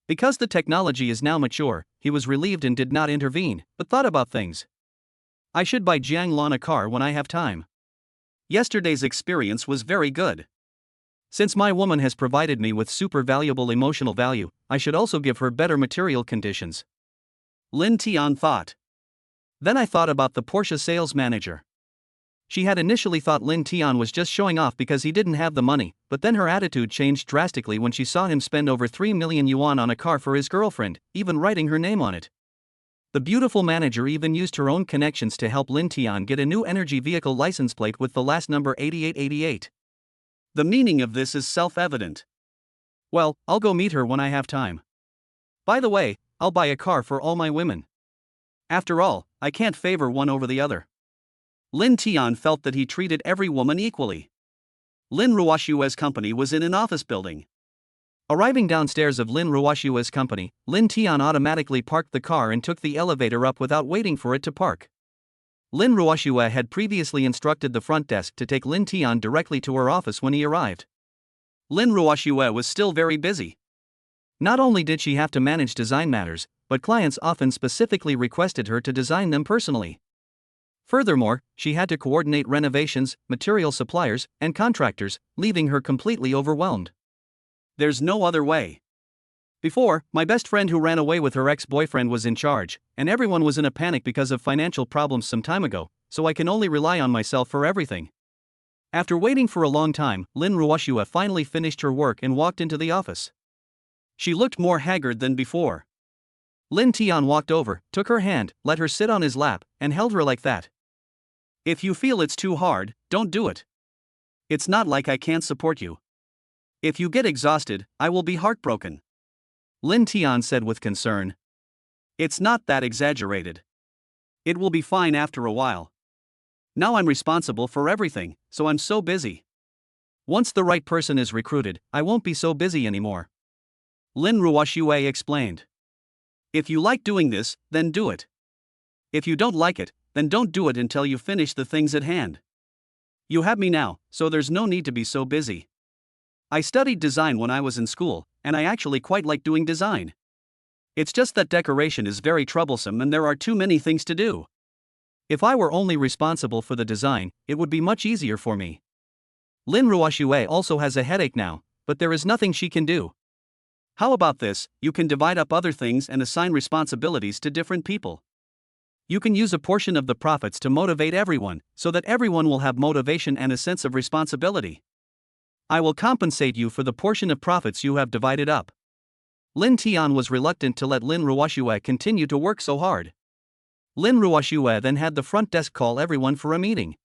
Because the technology is now mature, he was relieved and did not intervene, but thought about things. I should buy Jang Lan a car when I have time. Yesterday's experience was very good. Since my woman has provided me with super valuable emotional value, I should also give her better material conditions. Linton thought. Then I thought about the Porsche sales manager. She had initially thought Linton was just showing off because he didn't have the money, but then her attitude changed drastically when she saw him spend over 3 million yuan on a car for his girlfriend, even writing her name on it. The beautiful manager even used her own connections to help Linton get a new energy vehicle license plate with the last number 8888. The meaning of this is self-evident. Well, I'll go meet her when I have time. By the way, I'll buy a car for all my women. After all, I can't favor one over the other. Linton felt that he treated every woman equally. Lin Ruashua's company was in an office building. Arriving downstairs of Lin Ruashua's company, Linton automatically parked the car and took the elevator up without waiting for it to park. Lin Ruashua had previously instructed the front desk to take Linton directly to her office when he arrived. Lin Ruashua was still very busy. Not only did she have to manage design matters, but clients often specifically requested her to design them personally. Furthermore, she had to coordinate renovations, material suppliers, and contractors, leaving her completely overwhelmed. There's no other way. Before, my best friend who ran away with her ex-boyfriend was in charge, and everyone was in a panic because of financial problems some time ago, so I can only rely on myself for everything. After waiting for a long time, Lin Ruashua finally finished her work and walked into the office. She looked more haggard than before. Linton walked over, took her hand, let her sit on his lap, and held her like that. If you feel it's too hard, don't do it. It's not like I can't support you. If you get exhausted, I will be heartbroken. Linton said with concern. It's not that exaggerated. It will be fine after a while. Now I'm responsible for everything, so I'm so busy. Once the right person is recruited, I won't be so busy anymore. Lin Ruashua explained. If you like doing this, then do it. If you don't like it, then don't do it until you finish the things at hand. You have me now, so there's no need to be so busy. I studied design when I was in school, and I actually quite like doing design. It's just that decoration is very troublesome and there are too many things to do. If I were only responsible for the design, it would be much easier for me. Lin Ruashua also has a headache now, but there is nothing she can do. How about this? You can divide up other things and assign responsibilities to different people. You can use a portion of the profits to motivate everyone, so that everyone will have motivation and a sense of responsibility. I will compensate you for the portion of profits you have divided up. Linton was reluctant to let Lin Ruashua continue to work so hard. Lin Ruashua then had the front desk call everyone for a meeting.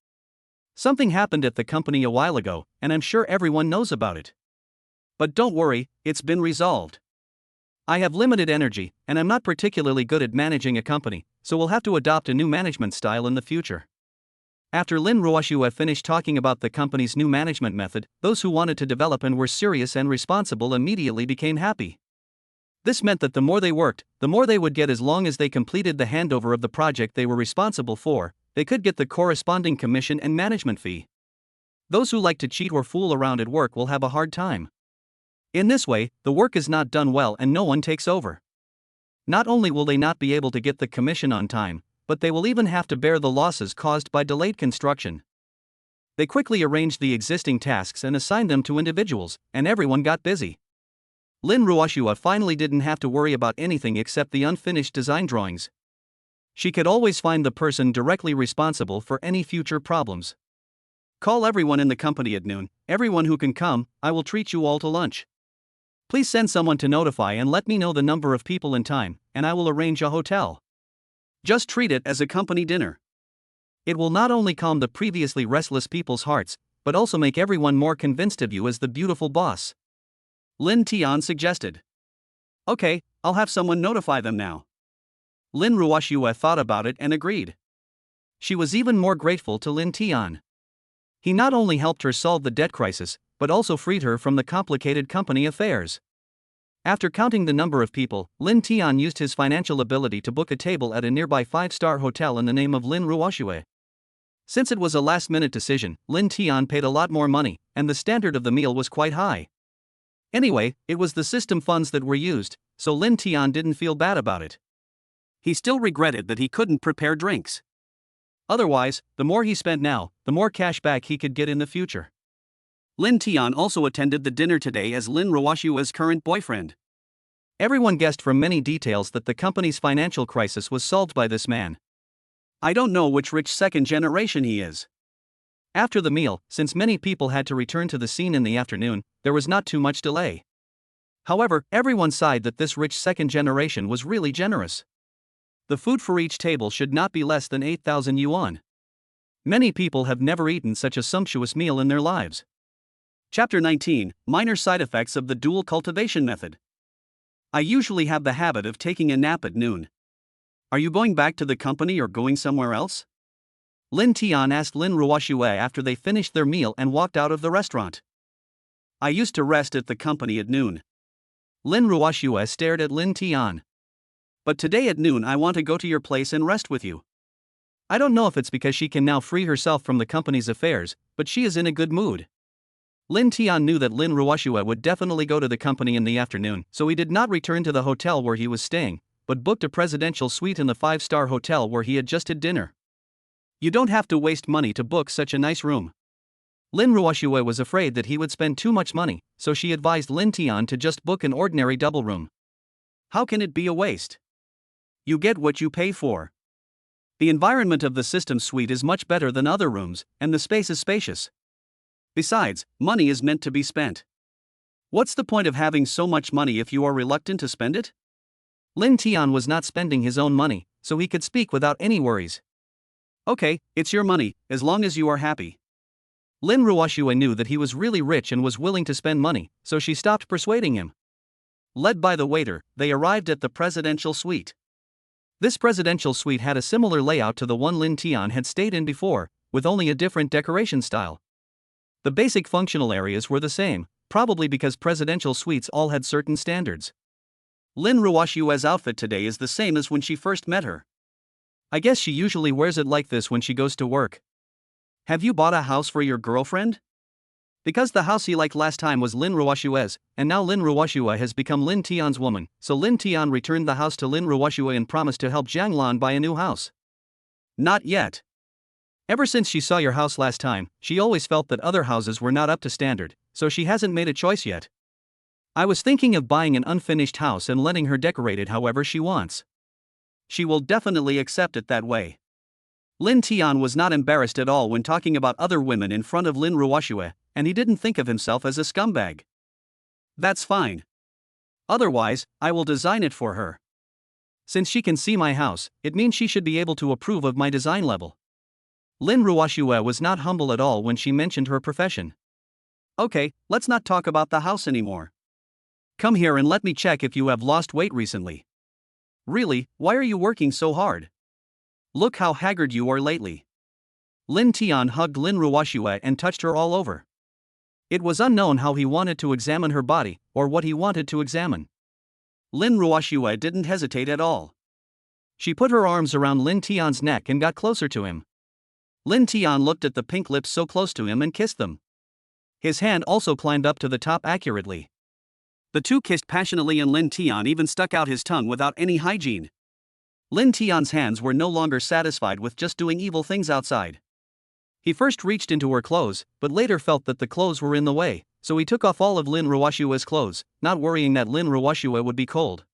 Something happened at the company a while ago, and I'm sure everyone knows about it. But don't worry, it's been resolved. I have limited energy, and I'm not particularly good at managing a company, so we'll have to adopt a new management style in the future. After Lin Ruashua finished talking about the company's new management method, those who wanted to develop and were serious and responsible immediately became happy. This meant that the more they worked, the more they would get as long as they completed the handover of the project they were responsible for. They could get the corresponding commission and management fee. Those who like to cheat or fool around at work will have a hard time. In this way, the work is not done well and no one takes over. Not only will they not be able to get the commission on time, but they will even have to bear the losses caused by delayed construction. They quickly arranged the existing tasks and assigned them to individuals, and everyone got busy. Lin Ruashua finally didn't have to worry about anything except the unfinished design drawings. She could always find the person directly responsible for any future problems. Call everyone in the company at noon. Everyone who can come, I will treat you all to lunch. Please send someone to notify and let me know the number of people in time, and I will arrange a hotel. Just treat it as a company dinner. It will not only calm the previously restless people's hearts, but also make everyone more convinced of you as the beautiful boss. Linton suggested. Okay, I'll have someone notify them now. Lin Ruashua thought about it and agreed. She was even more grateful to Linton. He not only helped her solve the debt crisis, but also freed her from the complicated company affairs. After counting the number of people, Linton used his financial ability to book a table at a nearby 5-star hotel in the name of Lin Ruashua. Since it was a last-minute decision, Linton paid a lot more money, and the standard of the meal was quite high. Anyway, it was the system funds that were used, so Linton didn't feel bad about it. He still regretted that he couldn't prepare drinks. Otherwise, the more he spent now, the more cash back he could get in the future. Linton also attended the dinner today as Lin Ruashua's current boyfriend. Everyone guessed from many details that the company's financial crisis was solved by this man. I don't know which rich second generation he is. After the meal, since many people had to return to the scene in the afternoon, there was not too much delay. However, everyone sighed that this rich second generation was really generous. The food for each table should not be less than 8,000 yuan. Many people have never eaten such a sumptuous meal in their lives. Chapter 19, Minor Side Effects of the Dual Cultivation Method. I usually have the habit of taking a nap at noon. Are you going back to the company or going somewhere else? Linton asked Lin Ruashua after they finished their meal and walked out of the restaurant. I used to rest at the company at noon. Lin Ruashua stared at Linton. But today at noon I want to go to your place and rest with you. I don't know if it's because she can now free herself from the company's affairs, but she is in a good mood. Linton knew that Lin Ruashua would definitely go to the company in the afternoon, so he did not return to the hotel where he was staying, but booked a presidential suite in the 5-star hotel where he had just had dinner. You don't have to waste money to book such a nice room. Lin Ruashua was afraid that he would spend too much money, so she advised Linton to just book an ordinary double room. How can it be a waste? You get what you pay for. The environment of the system suite is much better than other rooms, and the space is spacious. Besides, money is meant to be spent. What's the point of having so much money if you are reluctant to spend it? Linton was not spending his own money, so he could speak without any worries. Okay, it's your money, as long as you are happy. Lin Ruashua knew that he was really rich and was willing to spend money, so she stopped persuading him. Led by the waiter, they arrived at the presidential suite. This presidential suite had a similar layout to the one Linton had stayed in before, with only a different decoration style. The basic functional areas were the same, probably because presidential suites all had certain standards. Lin Ruashua's outfit today is the same as when she first met her. I guess she usually wears it like this when she goes to work. Have you bought a house for your girlfriend? Because the house he liked last time was Lin Ruashua's, and now Lin Ruashua has become Linton's woman, so Linton returned the house to Lin Ruashua and promised to help Jang Lan buy a new house. Not yet. Ever since she saw your house last time, she always felt that other houses were not up to standard, so she hasn't made a choice yet. I was thinking of buying an unfinished house and letting her decorate it however she wants. She will definitely accept it that way. Linton was not embarrassed at all when talking about other women in front of Lin Ruashua, and he didn't think of himself as a scumbag. That's fine. Otherwise, I will design it for her. Since she can see my house, it means she should be able to approve of my design level. Lin Ruashua was not humble at all when she mentioned her profession. Okay, let's not talk about the house anymore. Come here and let me check if you have lost weight recently. Really, why are you working so hard? Look how haggard you are lately. Linton hugged Lin Ruashua and touched her all over. It was unknown how he wanted to examine her body, or what he wanted to examine. Lin Ruashua didn't hesitate at all. She put her arms around Lin Tian's neck and got closer to him. Lin Tian looked at the pink lips so close to him and kissed them. His hand also climbed up to the top accurately. The two kissed passionately and Lin Tian even stuck out his tongue without any hygiene. Lin Tian's hands were no longer satisfied with just doing evil things outside. He first reached into her clothes, but later felt that the clothes were in the way, so he took off all of Lin Ruashua's clothes, not worrying that Lin Ruashua would be cold.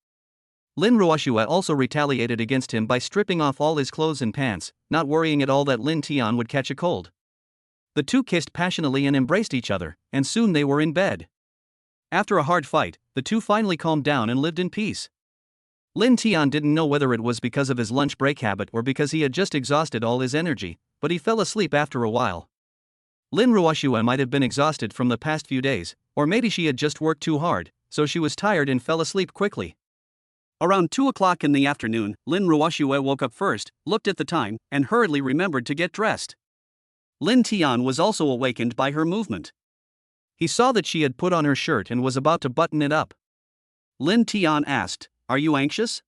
Lin Ruashua also retaliated against him by stripping off all his clothes and pants, not worrying at all that Lin Tian would catch a cold. The two kissed passionately and embraced each other, and soon they were in bed. After a hard fight, the two finally calmed down and lived in peace. Lin Tian didn't know whether it was because of his lunch break habit or because he had just exhausted all his energy, but he fell asleep after a while. Lin Ruashua might have been exhausted from the past few days, or maybe she had just worked too hard, so she was tired and fell asleep quickly. Around 2 o'clock in the afternoon, Lin Ruashua woke up first, looked at the time, and hurriedly remembered to get dressed. Lin Tian was also awakened by her movement. He saw that she had put on her shirt and was about to button it up. Lin Tian asked, "Are you anxious?"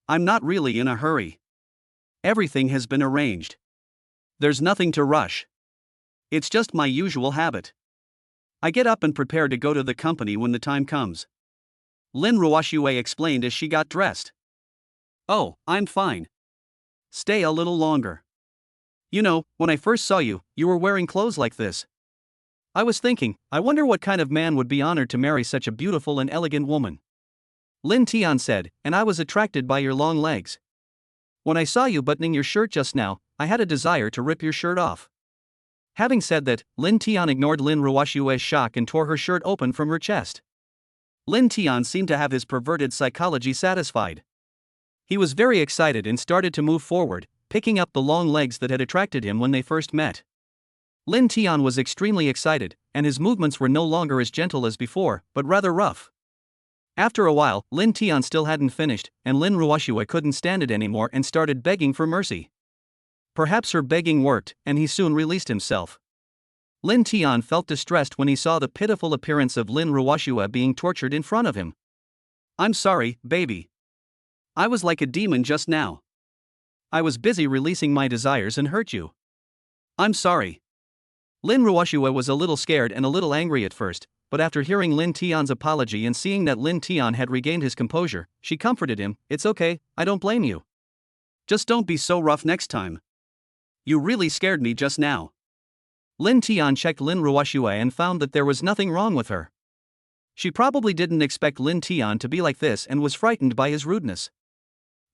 "I'm not really in a hurry. Everything has been arranged. There's nothing to rush. It's just my usual habit. I get up and prepare to go to the company when the time comes." Lin Ruashua explained as she got dressed. "Oh, I'm fine. Stay a little longer. You know, when I first saw you, you were wearing clothes like this. I was thinking, I wonder what kind of man would be honored to marry such a beautiful and elegant woman." Lin Tian said, "And I was attracted by your long legs. When I saw you buttoning your shirt just now, I had a desire to rip your shirt off." Having said that, Lin Tian ignored Lin Ruashua's shock and tore her shirt open from her chest. Lin Tian seemed to have his perverted psychology satisfied. He was very excited and started to move forward, picking up the long legs that had attracted him when they first met. Lin Tian was extremely excited, and his movements were no longer as gentle as before, but rather rough. After a while, Lin Tian still hadn't finished, and Lin Ruashua couldn't stand it anymore and started begging for mercy. Perhaps her begging worked, and he soon released himself. Lin Tian felt distressed when he saw the pitiful appearance of Lin Ruashua being tortured in front of him. "I'm sorry, baby. I was like a demon just now. I was busy releasing my desires and hurt you. I'm sorry." Lin Ruashua was a little scared and a little angry at first, but after hearing Lin Tian's apology and seeing that Lin Tian had regained his composure, she comforted him, "It's okay, I don't blame you. Just don't be so rough next time. You really scared me just now." Lin Tian checked Lin Ruashua and found that there was nothing wrong with her. She probably didn't expect Lin Tian to be like this and was frightened by his rudeness.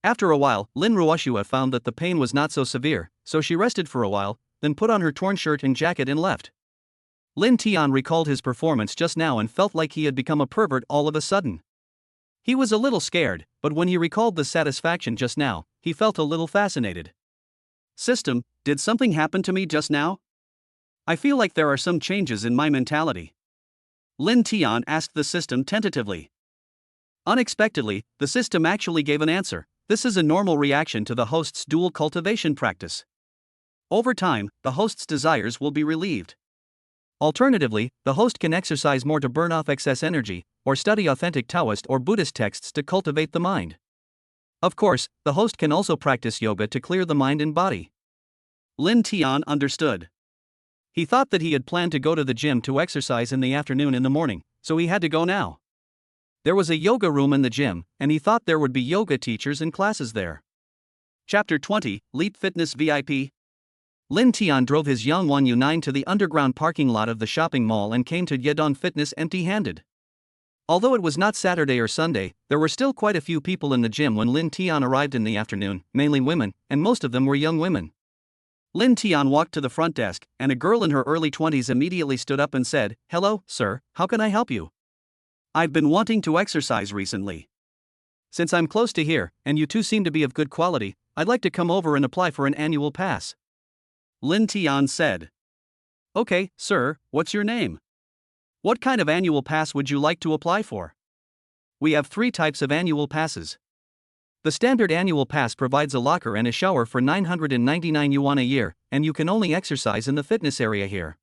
After a while, Lin Ruashua found that the pain was not so severe, so she rested for a while, then put on her torn shirt and jacket and left. Lin Tian recalled his performance just now and felt like he had become a pervert all of a sudden. He was a little scared, but when he recalled the satisfaction just now, he felt a little fascinated. "System, did something happen to me just now? I feel like there are some changes in my mentality." Lin Tian asked the system tentatively. Unexpectedly, the system actually gave an answer. "This is a normal reaction to the host's dual cultivation practice. Over time, the host's desires will be relieved. Alternatively, the host can exercise more to burn off excess energy, or study authentic Taoist or Buddhist texts to cultivate the mind. Of course, the host can also practice yoga to clear the mind and body." Lin Tian understood. He thought that he had planned to go to the gym to exercise in the afternoon in the morning, so he had to go now. There was a yoga room in the gym, and he thought there would be yoga teachers and classes there. Chapter 20, Leap Fitness VIP. Lin Tian drove his Yangwan U9 to the underground parking lot of the shopping mall and came to Yedon Fitness empty-handed. Although it was not Saturday or Sunday, there were still quite a few people in the gym when Lin Tian arrived in the afternoon, mainly women, and most of them were young women. Lin Tian walked to the front desk, and a girl in her early 20s immediately stood up and said, "Hello, sir, how can I help you? I've been wanting to exercise recently. Since I'm close to here, and you two seem to be of good quality, I'd like to come over and apply for an annual pass." Lin Tian said. "Okay, sir, what's your name? What kind of annual pass would you like to apply for?" "We have 3 types of annual passes. The standard annual pass provides a locker and a shower for 999 yuan a year, and you can only exercise in the fitness area here.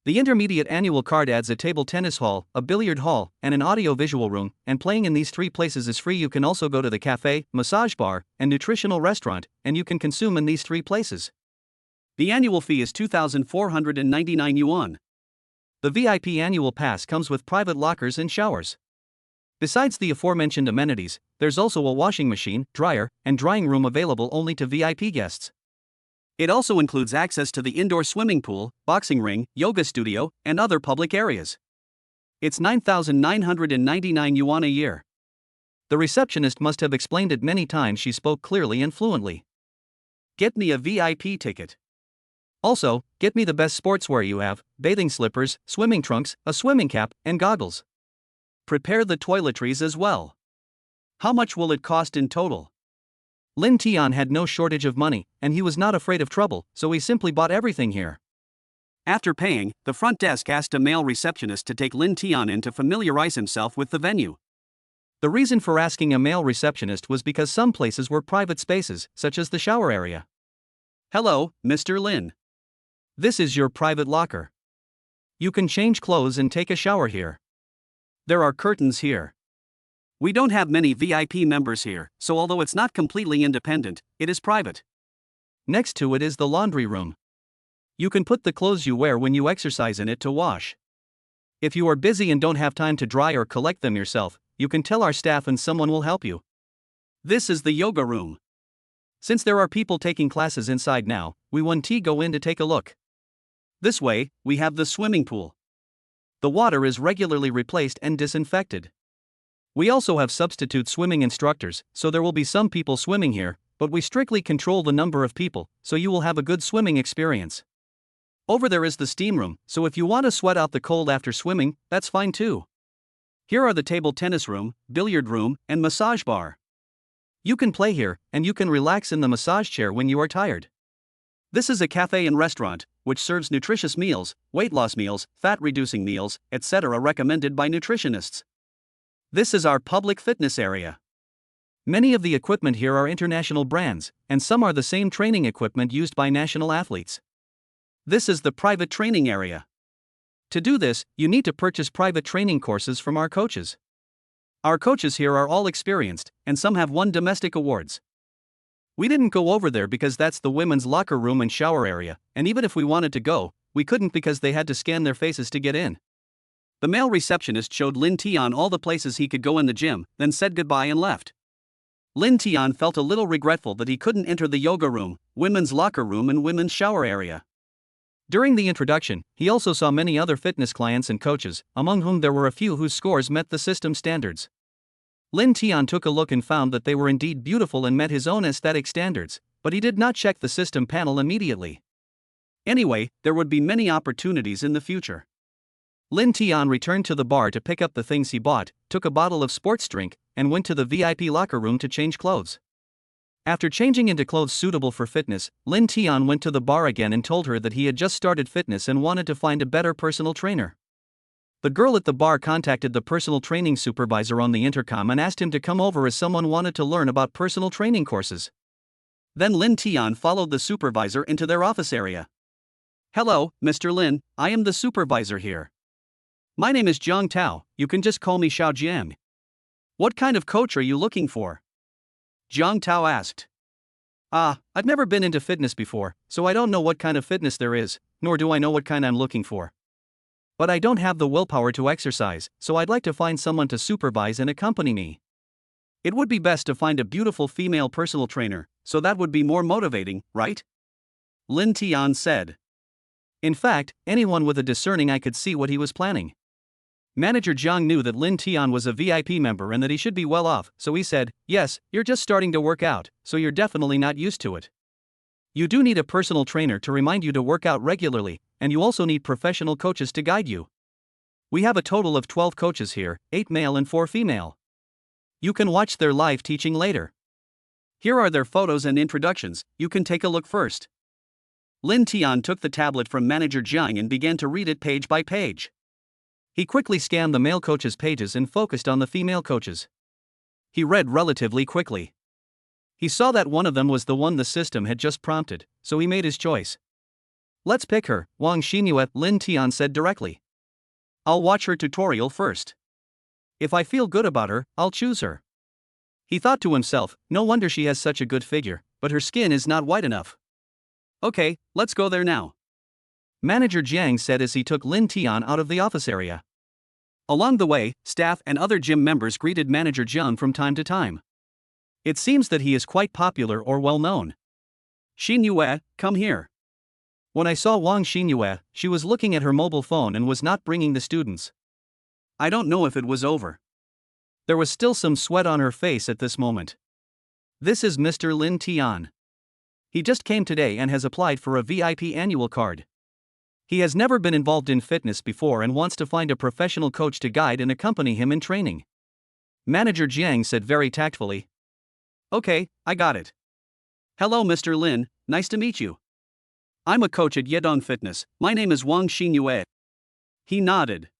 The intermediate annual card adds a table tennis hall, a billiard hall, and an audio-visual room, and playing in these 3 places is free. You can also go to the cafe, massage bar, and nutritional restaurant, and you can consume in these 3 places. The annual fee is 2,499 yuan. The VIP annual pass comes with private lockers and showers. Besides the aforementioned amenities, there's also a washing machine, dryer, and drying room available only to VIP guests. It also includes access to the indoor swimming pool, boxing ring, yoga studio, and other public areas. It's 9,999 yuan a year. The receptionist must have explained it many times. She spoke clearly and fluently. Get me a VIP ticket. Also, get me the best sportswear you have, bathing slippers, swimming trunks, a swimming cap, and goggles. Prepare the toiletries as well. How much will it cost in total? Linton had no shortage of money, and he was not afraid of trouble, so he simply bought everything here. After paying, the front desk asked a male receptionist to take Linton in to familiarize himself with the venue. The reason for asking a male receptionist was because some places were private spaces, such as the shower area. Hello, Mr. Lin. This is your private locker. You can change clothes and take a shower here. There are curtains here. We don't have many VIP members here, so although it's not completely independent, it is private. Next to it is the laundry room. You can put the clothes you wear when you exercise in it to wash. If you are busy and don't have time to dry or collect them yourself, you can tell our staff and someone will help you. This is the yoga room. Since there are people taking classes inside now, we want to go in to take a look. This way, we have the swimming pool. The water is regularly replaced and disinfected. We also have substitute swimming instructors, so there will be some people swimming here, but we strictly control the number of people, so you will have a good swimming experience. Over there is the steam room, so if you want to sweat out the cold after swimming, that's fine too. Here are the table tennis room, billiard room, and massage bar. You can play here, and you can relax in the massage chair when you are tired. This is a cafe and restaurant, which serves nutritious meals, weight loss meals, fat-reducing meals, etc. recommended by nutritionists. This is our public fitness area. Many of the equipment here are international brands, and some are the same training equipment used by national athletes. This is the private training area. To do this, you need to purchase private training courses from our coaches. Our coaches here are all experienced, and some have won domestic awards. We didn't go over there because that's the women's locker room and shower area, and even if we wanted to go, we couldn't because they had to scan their faces to get in. The male receptionist showed Linton all the places he could go in the gym, then said goodbye and left. Linton felt a little regretful that he couldn't enter the yoga room, women's locker room, and women's shower area. During the introduction, he also saw many other fitness clients and coaches, among whom there were a few whose scores met the system standards. Linton took a look and found that they were indeed beautiful and met his own aesthetic standards, but he did not check the system panel immediately. Anyway, there would be many opportunities in the future. Linton returned to the bar to pick up the things he bought, took a bottle of sports drink, and went to the VIP locker room to change clothes. After changing into clothes suitable for fitness, Linton went to the bar again and told her that he had just started fitness and wanted to find a better personal trainer. The girl at the bar contacted the personal training supervisor on the intercom and asked him to come over as someone wanted to learn about personal training courses. Then Linton followed the supervisor into their office area. Hello, Mr. Lin, I am the supervisor here. My name is Zhang Tao, you can just call me Xiao Jiang. What kind of coach are you looking for? Zhang Tao asked. I've never been into fitness before, so I don't know what kind of fitness there is, nor do I know what kind I'm looking for. But I don't have the willpower to exercise, so I'd like to find someone to supervise and accompany me. It would be best to find a beautiful female personal trainer, so that would be more motivating, right? Linton said. In fact, anyone with a discerning eye could see what he was planning. Manager Zhang knew that Linton was a VIP member and that he should be well off, so he said, yes, you're just starting to work out, so you're definitely not used to it. You do need a personal trainer to remind you to work out regularly, and you also need professional coaches to guide you. We have a total of 12 coaches here, 8 male and 4 female. You can watch their live teaching later. Here are their photos and introductions, you can take a look first. Linton took the tablet from Manager Zhang and began to read it page by page. He quickly scanned the male coaches' pages and focused on the female coaches. He read relatively quickly. He saw that one of them was the one the system had just prompted, so he made his choice. Let's pick her, Wong Xinyue, Lin Tian said directly. I'll watch her tutorial first. If I feel good about her, I'll choose her. He thought to himself, no wonder she has such a good figure, but her skin is not white enough. Okay, let's go there now. Manager Jiang said as he took Lin Tian out of the office area. Along the way, staff and other gym members greeted Manager Jiang from time to time. It seems that he is quite popular or well known. Xinyue, come here. When I saw Wong Xinyue, she was looking at her mobile phone and was not bringing the students. I don't know if it was over. There was still some sweat on her face at this moment. This is Mr. Lin Tian. He just came today and has applied for a VIP annual card. He has never been involved in fitness before and wants to find a professional coach to guide and accompany him in training. Manager Jiang said very tactfully. Okay, I got it. Hello Mr. Lin, nice to meet you. I'm a coach at Yedong Fitness, my name is Wong Xinyue. He nodded.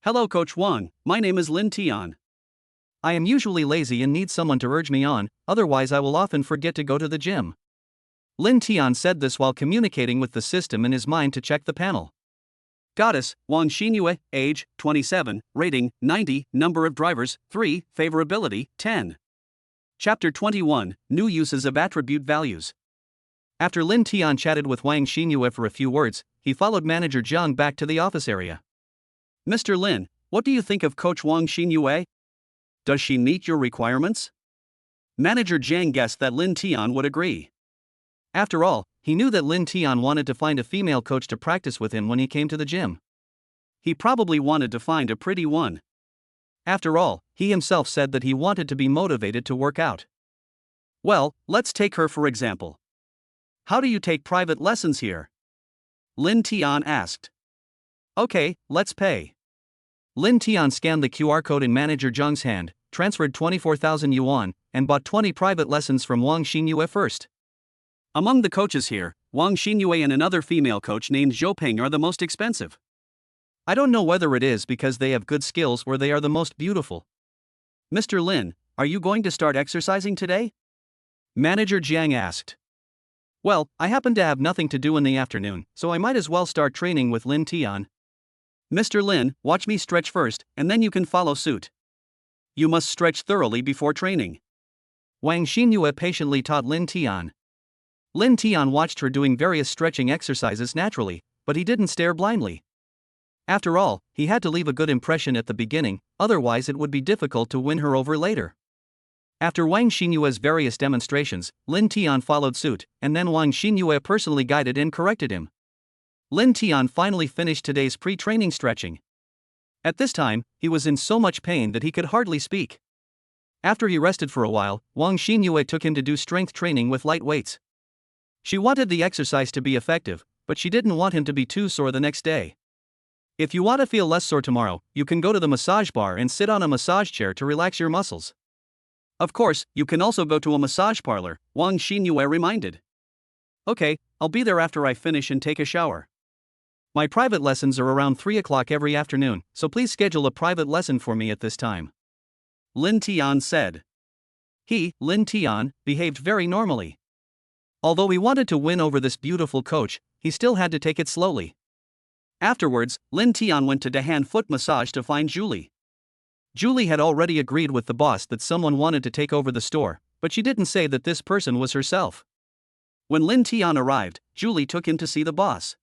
Hello Coach Wong, my name is Lin Tian. I am usually lazy and need someone to urge me on, otherwise I will often forget to go to the gym. Lin Tian said this while communicating with the system in his mind to check the panel. Goddess, Wong Xinyue, age, 27, rating, 90, number of drivers, 3, favorability, 10. Chapter 21, New Uses of Attribute Values. After Lin Tian chatted with Wang Xinyue for a few words, he followed Manager Jiang back to the office area. Mr. Lin, what do you think of Coach Wong Xinyue? Does she meet your requirements? Manager Jiang guessed that Lin Tian would agree. After all, he knew that Lin Tian wanted to find a female coach to practice with him when he came to the gym. He probably wanted to find a pretty one. After all, he himself said that he wanted to be motivated to work out. Well, let's take her for example. How do you take private lessons here? Lin Tian asked. Okay, let's pay. Lin Tian scanned the QR code in Manager Jiang's hand, transferred 24,000 yuan, and bought 20 private lessons from Wong Xinyue first. Among the coaches here, Wong Xinyue and another female coach named Zhou Ping are the most expensive. I don't know whether it is because they have good skills or they are the most beautiful. Mr. Lin, are you going to start exercising today? Manager Jiang asked. Well, I happen to have nothing to do in the afternoon, so I might as well start training with Lin Tian. Mr. Lin, watch me stretch first, and then you can follow suit. You must stretch thoroughly before training. Wang Xinyue patiently taught Lin Tian. Lin Tian watched her doing various stretching exercises naturally, but he didn't stare blindly. After all, he had to leave a good impression at the beginning, otherwise it would be difficult to win her over later. After Wang Xinyue's various demonstrations, Lin Tian followed suit, and then Wang Xinyue personally guided and corrected him. Lin Tian finally finished today's pre-training stretching. At this time, he was in so much pain that he could hardly speak. After he rested for a while, Wang Xinyue took him to do strength training with light weights. She wanted the exercise to be effective, but she didn't want him to be too sore the next day. If you want to feel less sore tomorrow, you can go to the massage bar and sit on a massage chair to relax your muscles. Of course, you can also go to a massage parlor, Wang Xinyue reminded. Okay, I'll be there after I finish and take a shower. My private lessons are around 3 o'clock every afternoon, so please schedule a private lesson for me at this time. Lin Tian said. He, Lin Tian, behaved very normally. Although he wanted to win over this beautiful coach, he still had to take it slowly. Afterwards, Lin Tian went to Dahan Foot Massage to find Julie. Julie had already agreed with the boss that someone wanted to take over the store, but she didn't say that this person was herself. When Lin Tian arrived, Julie took him to see the boss.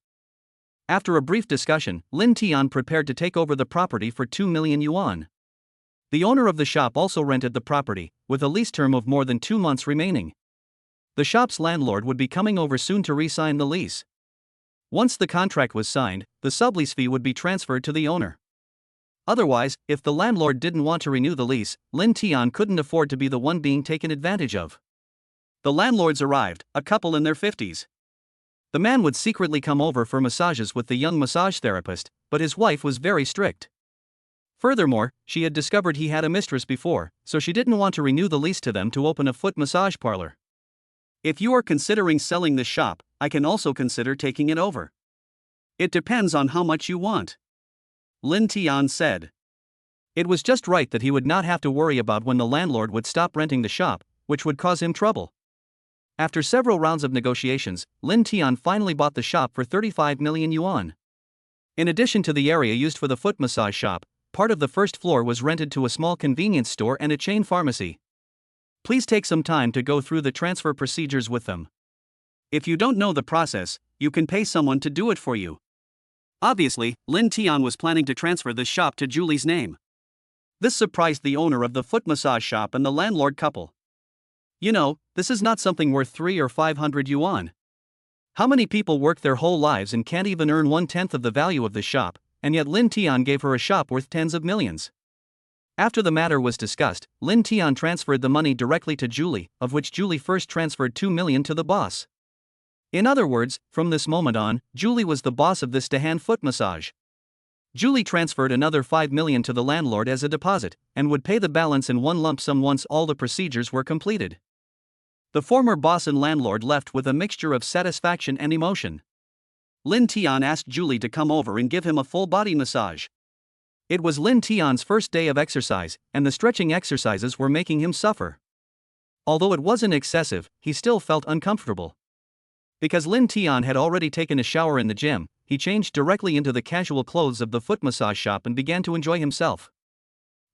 After a brief discussion, Lin Tian prepared to take over the property for 2 million yuan. The owner of the shop also rented the property, with a lease term of more than 2 months remaining. The shop's landlord would be coming over soon to re-sign the lease. Once the contract was signed, the sublease fee would be transferred to the owner. Otherwise, if the landlord didn't want to renew the lease, Lin Tian couldn't afford to be the one being taken advantage of. The landlords arrived, a couple in their 50s. The man would secretly come over for massages with the young massage therapist, but his wife was very strict. Furthermore, she had discovered he had a mistress before, so she didn't want to renew the lease to them to open a foot massage parlor. If you are considering selling this shop, I can also consider taking it over. It depends on how much you want. Lin Tian said. It was just right that he would not have to worry about when the landlord would stop renting the shop, which would cause him trouble. After several rounds of negotiations, Lin Tian finally bought the shop for 35 million yuan. In addition to the area used for the foot massage shop, part of the first floor was rented to a small convenience store and a chain pharmacy. Please take some time to go through the transfer procedures with them. If you don't know the process, you can pay someone to do it for you. Obviously, Lin Tian was planning to transfer the shop to Julie's name. This surprised the owner of the foot massage shop and the landlord couple. You know, this is not something worth 3 or 500 yuan. How many people work their whole lives and can't even earn 1/10 of the value of the shop, and yet Lin Tian gave her a shop worth tens of millions? After the matter was discussed, Lin Tian transferred the money directly to Julie, of which Julie first transferred 2 million to the boss. In other words, from this moment on, Julie was the boss of this Dahan foot massage. Julie transferred another 5 million to the landlord as a deposit, and would pay the balance in one lump sum once all the procedures were completed. The former boss and landlord left with a mixture of satisfaction and emotion. Lin Tian asked Julie to come over and give him a full body massage. It was Lin Tian's first day of exercise, and the stretching exercises were making him suffer. Although it wasn't excessive, he still felt uncomfortable. Because Lin Tian had already taken a shower in the gym, he changed directly into the casual clothes of the foot massage shop and began to enjoy himself.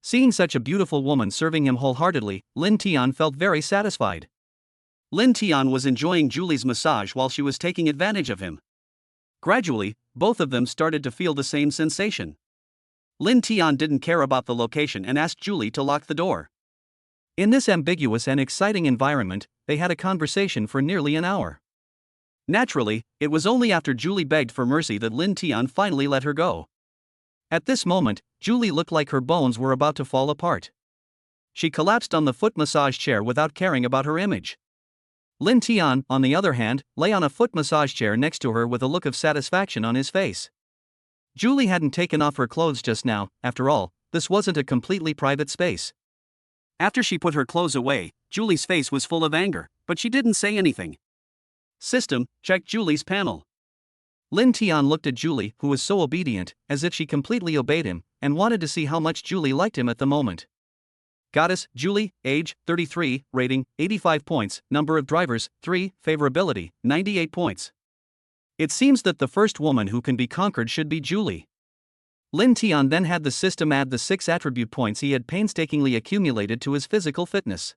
Seeing such a beautiful woman serving him wholeheartedly, Lin Tian felt very satisfied. Lin Tian was enjoying Julie's massage while she was taking advantage of him. Gradually, both of them started to feel the same sensation. Lin Tian didn't care about the location and asked Julie to lock the door. In this ambiguous and exciting environment, they had a conversation for nearly an hour. Naturally, it was only after Julie begged for mercy that Lin Tian finally let her go. At this moment, Julie looked like her bones were about to fall apart. She collapsed on the foot massage chair without caring about her image. Lin Tian, on the other hand, lay on a foot massage chair next to her with a look of satisfaction on his face. Julie hadn't taken off her clothes just now. After all, this wasn't a completely private space. After she put her clothes away, Julie's face was full of anger, but she didn't say anything. System, check Julie's panel. Lin Tian looked at Julie, who was so obedient, as if she completely obeyed him, and wanted to see how much Julie liked him at the moment. Goddess, Julie, age, 33, rating, 85 points, number of drivers, 3, favorability, 98 points. It seems that the first woman who can be conquered should be Julie. Lin Tian then had the system add the 6 attribute points he had painstakingly accumulated to his physical fitness.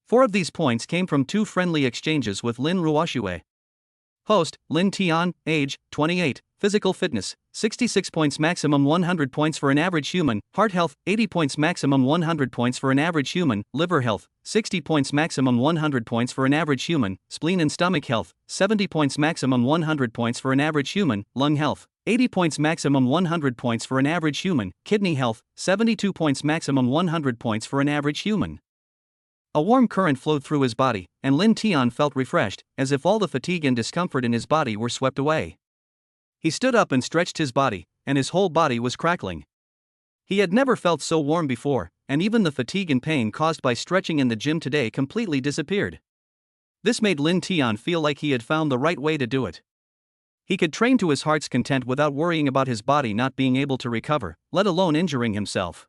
4 of these points came from 2 friendly exchanges with Lin Ruashua. Host, Lin Tian, age, 28, physical fitness, 66 points maximum 100 points for an average human, heart health, 80 points maximum 100 points for an average human, liver health, 60 points maximum 100 points for an average human, spleen and stomach health, 70 points maximum 100 points for an average human, lung health, 80 points maximum 100 points for an average human, kidney health, 72 points maximum 100 points for an average human. A warm current flowed through his body, and Lin Tian felt refreshed, as if all the fatigue and discomfort in his body were swept away. He stood up and stretched his body, and his whole body was crackling. He had never felt so warm before, and even the fatigue and pain caused by stretching in the gym today completely disappeared. This made Lin Tian feel like he had found the right way to do it. He could train to his heart's content without worrying about his body not being able to recover, let alone injuring himself.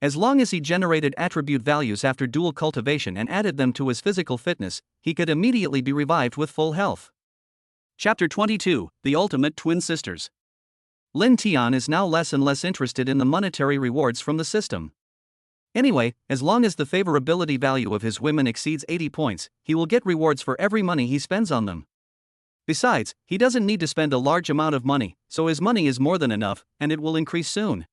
As long as he generated attribute values after dual cultivation and added them to his physical fitness, he could immediately be revived with full health. Chapter 22, The Ultimate Twin Sisters. Lin Tian is now less and less interested in the monetary rewards from the system. Anyway, as long as the favorability value of his women exceeds 80 points, he will get rewards for every money he spends on them. Besides, he doesn't need to spend a large amount of money, so his money is more than enough, and it will increase soon.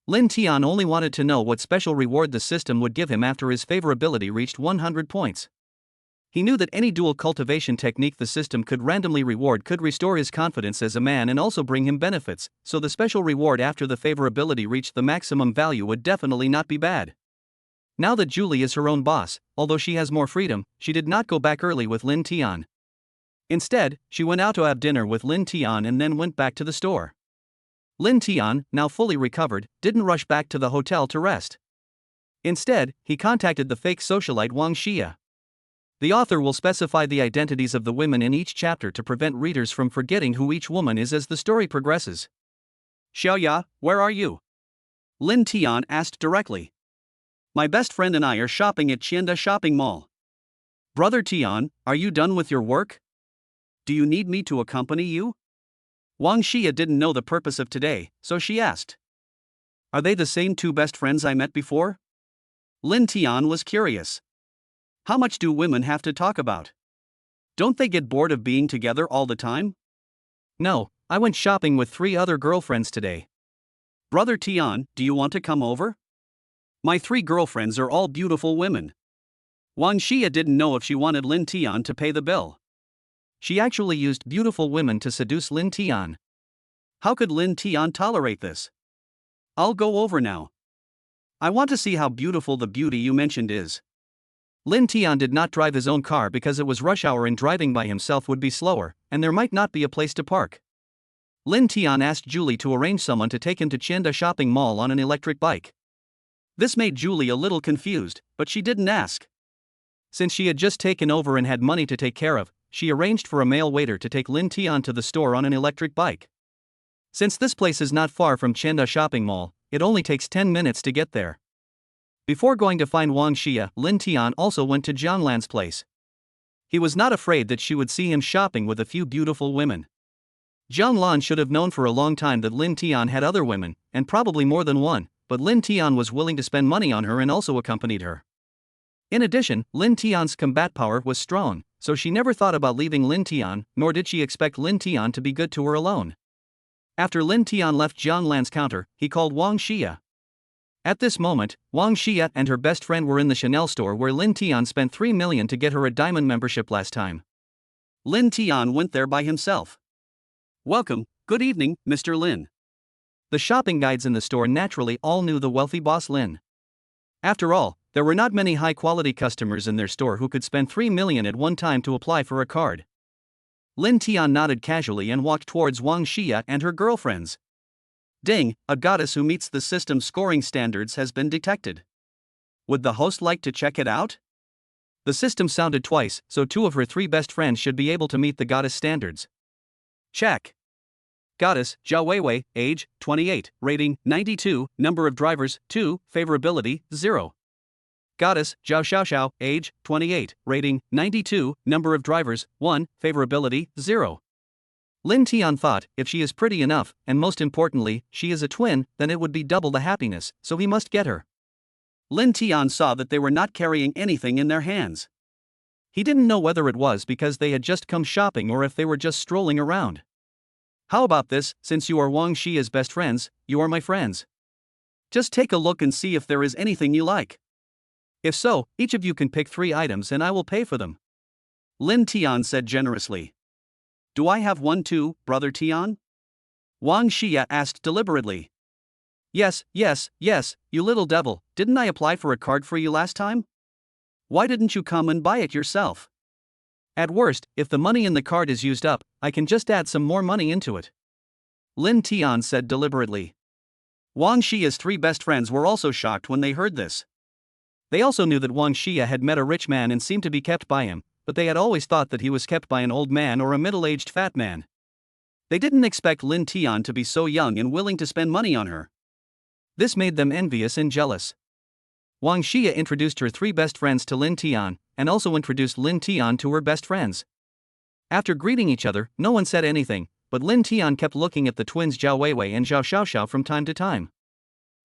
Lin Tian only wanted to know what special reward the system would give him after his favorability reached 100 points. He knew that any dual cultivation technique the system could randomly reward could restore his confidence as a man and also bring him benefits, so the special reward after the favorability reached the maximum value would definitely not be bad. Now that Julie is her own boss, although she has more freedom, she did not go back early with Lin Tian. Instead, she went out to have dinner with Lin Tian and then went back to the store. Lin Tian, now fully recovered, didn't rush back to the hotel to rest. Instead, he contacted the fake socialite Wong Shia. The author will specify the identities of the women in each chapter to prevent readers from forgetting who each woman is as the story progresses. Shia, where are you? Lin Tian asked directly. My best friend and I are shopping at Chienda Shopping Mall. Brother Tian, are you done with your work? Do you need me to accompany you? Wang Shia didn't know the purpose of today, so she asked. Are they the same two best friends I met before? Lin Tian was curious. How much do women have to talk about? Don't they get bored of being together all the time? No, I went shopping with 3 other girlfriends today. Brother Tian, do you want to come over? My 3 girlfriends are all beautiful women. Wang Shia didn't know if she wanted Lin Tian to pay the bill. She actually used beautiful women to seduce Lin Tian. How could Lin Tian tolerate this? I'll go over now. I want to see how beautiful the beauty you mentioned is. Lin Tian did not drive his own car because it was rush hour and driving by himself would be slower, and there might not be a place to park. Lin Tian asked Julie to arrange someone to take him to Chanda shopping mall on an electric bike. This made Julie a little confused, but she didn't ask. Since she had just taken over and had money to take care of, she arranged for a male waiter to take Lin Tian to the store on an electric bike. Since this place is not far from Chanda shopping mall, it only takes 10 minutes to get there. Before going to find Wang Shia, Lin Tian also went to Jang Lan's place. He was not afraid that she would see him shopping with a few beautiful women. Jang Lan should have known for a long time that Lin Tian had other women, and probably more than one, but Lin Tian was willing to spend money on her and also accompanied her. In addition, Lin Tian's combat power was strong, so she never thought about leaving Lin Tian, nor did she expect Lin Tian to be good to her alone. After Lin Tian left Jang Lan's counter, he called Wang Shia. At this moment, Wang Shia and her best friend were in the Chanel store where Lin Tian spent 3 million to get her a diamond membership last time. Lin Tian went there by himself. Welcome, good evening, Mr. Lin. The shopping guides in the store naturally all knew the wealthy boss Lin. After all, there were not many high-quality customers in their store who could spend 3 million at one time to apply for a card. Lin Tian nodded casually and walked towards Wang Shia and her girlfriends. Ding, a goddess who meets the system's scoring standards has been detected. Would the host like to check it out? The system sounded twice, so 2 of her 3 best friends should be able to meet the goddess standards. Check. Goddess, Zhao Weiwei, age, 28, rating, 92, number of drivers, 2, favorability, 0. Goddess, Zhao Xiaoxiao, age, 28, rating, 92, number of drivers, 1, favorability, 0. Lin Tian thought, if she is pretty enough, and most importantly, she is a twin, then it would be double the happiness, so he must get her. Lin Tian saw that they were not carrying anything in their hands. He didn't know whether it was because they had just come shopping or if they were just strolling around. How about this, since you are Wang Shia's best friends, you are my friends. Just take a look and see if there is anything you like. If so, each of you can pick 3 items and I will pay for them. Lin Tian said generously. Do I have one too, Brother Tian? Wang Shia asked deliberately. Yes, you little devil, didn't I apply for a card for you last time? Why didn't you come and buy it yourself? At worst, if the money in the card is used up, I can just add some more money into it. Lin Tian said deliberately. Wang Shia's 3 best friends were also shocked when they heard this. They also knew that Wang Shia had met a rich man and seemed to be kept by him, but they had always thought that he was kept by an old man or a middle-aged fat man. They didn't expect Lin Tian to be so young and willing to spend money on her. This made them envious and jealous. Wang Shia introduced her 3 best friends to Lin Tian, and also introduced Lin Tian to her best friends. After greeting each other, no one said anything, but Lin Tian kept looking at the twins Zhao Weiwei and Zhao Xiaoxiao from time to time.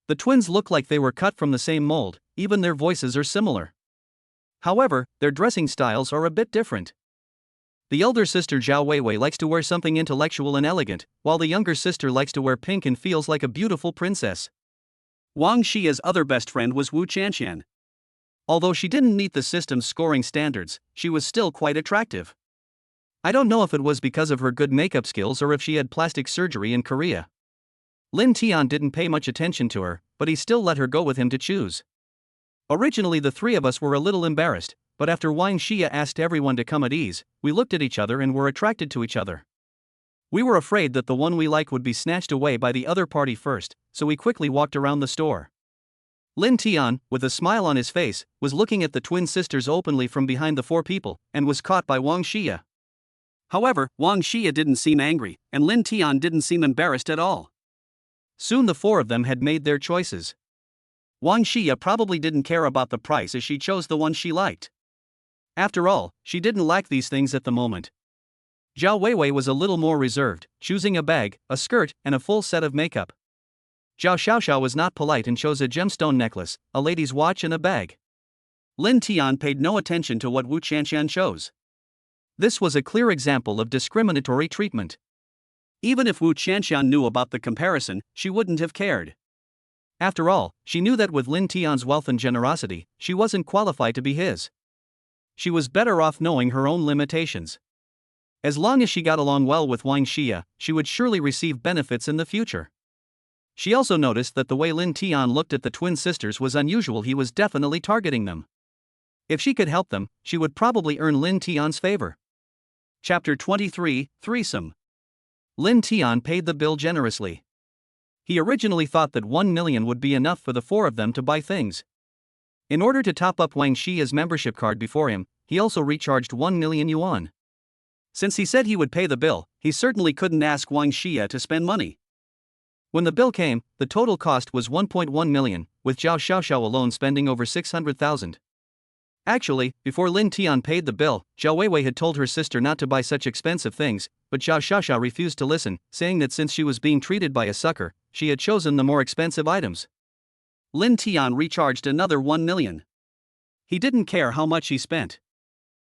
The twins look like they were cut from the same mold, even their voices are similar. However, their dressing styles are a bit different. The elder sister Zhao Weiwei likes to wear something intellectual and elegant, while the younger sister likes to wear pink and feels like a beautiful princess. Wang Shia's other best friend was Wu Chanxian. Although she didn't meet the system's scoring standards, she was still quite attractive. I don't know if it was because of her good makeup skills or if she had plastic surgery in Korea. Lin Tian didn't pay much attention to her, but he still let her go with him to choose. Originally the 3 of us were a little embarrassed, but after Wang Shia asked everyone to come at ease, we looked at each other and were attracted to each other. We were afraid that the one we like would be snatched away by the other party first, so we quickly walked around the store. Lin Tian, with a smile on his face, was looking at the twin sisters openly from behind the 4 people, and was caught by Wang Shia. However, Wang Shia didn't seem angry, and Lin Tian didn't seem embarrassed at all. Soon the 4 of them had made their choices. Wang Shia probably didn't care about the price as she chose the one she liked. After all, she didn't lack these things at the moment. Zhao Weiwei was a little more reserved, choosing a bag, a skirt, and a full set of makeup. Zhao Xiaoxiao was not polite and chose a gemstone necklace, a lady's watch and a bag. Lin Tian paid no attention to what Wu Qianxian chose. This was a clear example of discriminatory treatment. Even if Wu Qianxian knew about the comparison, she wouldn't have cared. After all, she knew that with Lin Tian's wealth and generosity, she wasn't qualified to be his. She was better off knowing her own limitations. As long as she got along well with Wang Shia, she would surely receive benefits in the future. She also noticed that the way Lin Tian looked at the twin sisters was unusual. He was definitely targeting them. If she could help them, she would probably earn Lin Tian's favor. Chapter 23, Threesome. Lin Tian paid the bill generously. He originally thought that 1 million would be enough for the four of them to buy things. In order to top up Wang Shia's membership card before him, he also recharged 1 million yuan. Since he said he would pay the bill, he certainly couldn't ask Wang Shia to spend money. When the bill came, the total cost was 1.1 million, with Zhao Xiaoxiao alone spending over 600,000. Actually, before Lin Tian paid the bill, Zhao Weiwei had told her sister not to buy such expensive things, but Zhao Xiaoxiao refused to listen, saying that since she was being treated by a sucker, she had chosen the more expensive items. Lin Tian recharged another 1 million. He didn't care how much he spent.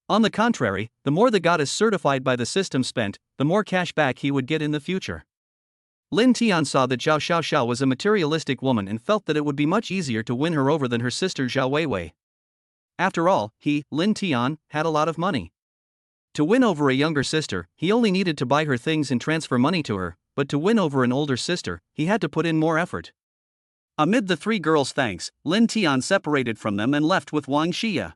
On the contrary, the more the goddess certified by the system spent, the more cash back he would get in the future. Lin Tian saw that Zhao Xiaoxiao was a materialistic woman and felt that it would be much easier to win her over than her sister Zhao Weiwei. After all, he, Lin Tian, had a lot of money. To win over a younger sister, he only needed to buy her things and transfer money to her, but to win over an older sister, he had to put in more effort. Amid the three girls' thanks, Lin Tian separated from them and left with Wang Shia.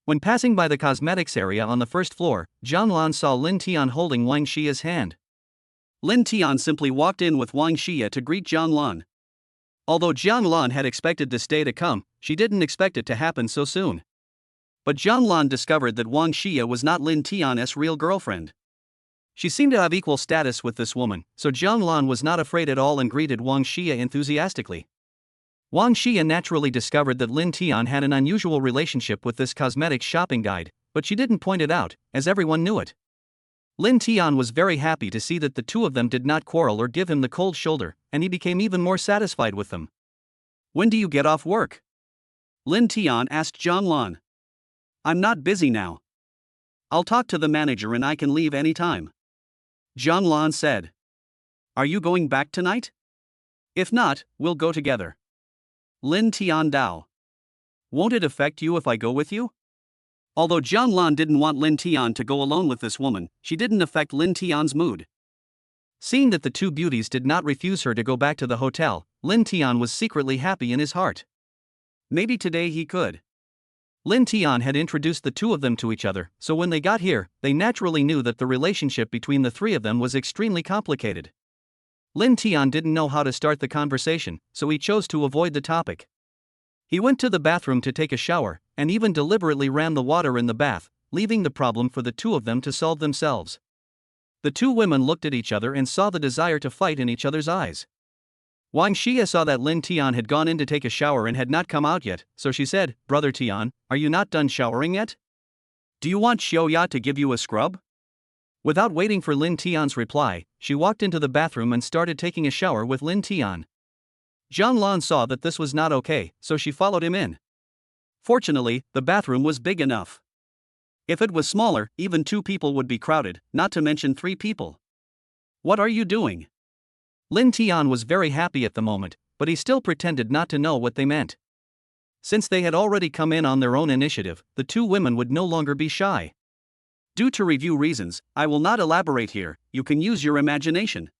When passing by the cosmetics area on the first floor, Jang Lan saw Lin Tian holding Wang Shia's hand. Lin Tian simply walked in with Wang Shia to greet Jang Lan. Although Jang Lan had expected this day to come, she didn't expect it to happen so soon. But Jang Lan discovered that Wang Shia was not Lin Tian's real girlfriend. She seemed to have equal status with this woman, so Jang Lan was not afraid at all and greeted Wang Shia enthusiastically. Wang Shia naturally discovered that Lin Tian had an unusual relationship with this cosmetics shopping guide, but she didn't point it out, as everyone knew it. Lin Tian was very happy to see that the two of them did not quarrel or give him the cold shoulder, and he became even more satisfied with them. When do you get off work? Lin Tian asked Jang Lan. I'm not busy now. I'll talk to the manager and I can leave anytime. Jang Lan said. Are you going back tonight? If not, we'll go together. Lin Tian Dao. Won't it affect you if I go with you? Although Jang Lan didn't want Lin Tian to go alone with this woman, she didn't affect Lin Tian's mood. Seeing that the two beauties did not refuse her to go back to the hotel, Lin Tian was secretly happy in his heart. Maybe today he could. Lin Tian had introduced the two of them to each other, so when they got here, they naturally knew that the relationship between the three of them was extremely complicated. Lin Tian didn't know how to start the conversation, so he chose to avoid the topic. He went to the bathroom to take a shower, and even deliberately ran the water in the bath, leaving the problem for the two of them to solve themselves. The two women looked at each other and saw the desire to fight in each other's eyes. Wang Shia saw that Lin Tian had gone in to take a shower and had not come out yet, so she said, Brother Tian, are you not done showering yet? Do you want Shioya to give you a scrub? Without waiting for Lin Tian's reply, she walked into the bathroom and started taking a shower with Lin Tian. Jang Lan saw that this was not okay, so she followed him in. Fortunately, the bathroom was big enough. If it was smaller, even 2 people would be crowded, not to mention 3 people. What are you doing? Lin Tian was very happy at the moment, but he still pretended not to know what they meant. Since they had already come in on their own initiative, the 2 women would no longer be shy. Due to review reasons, I will not elaborate here, you can use your imagination.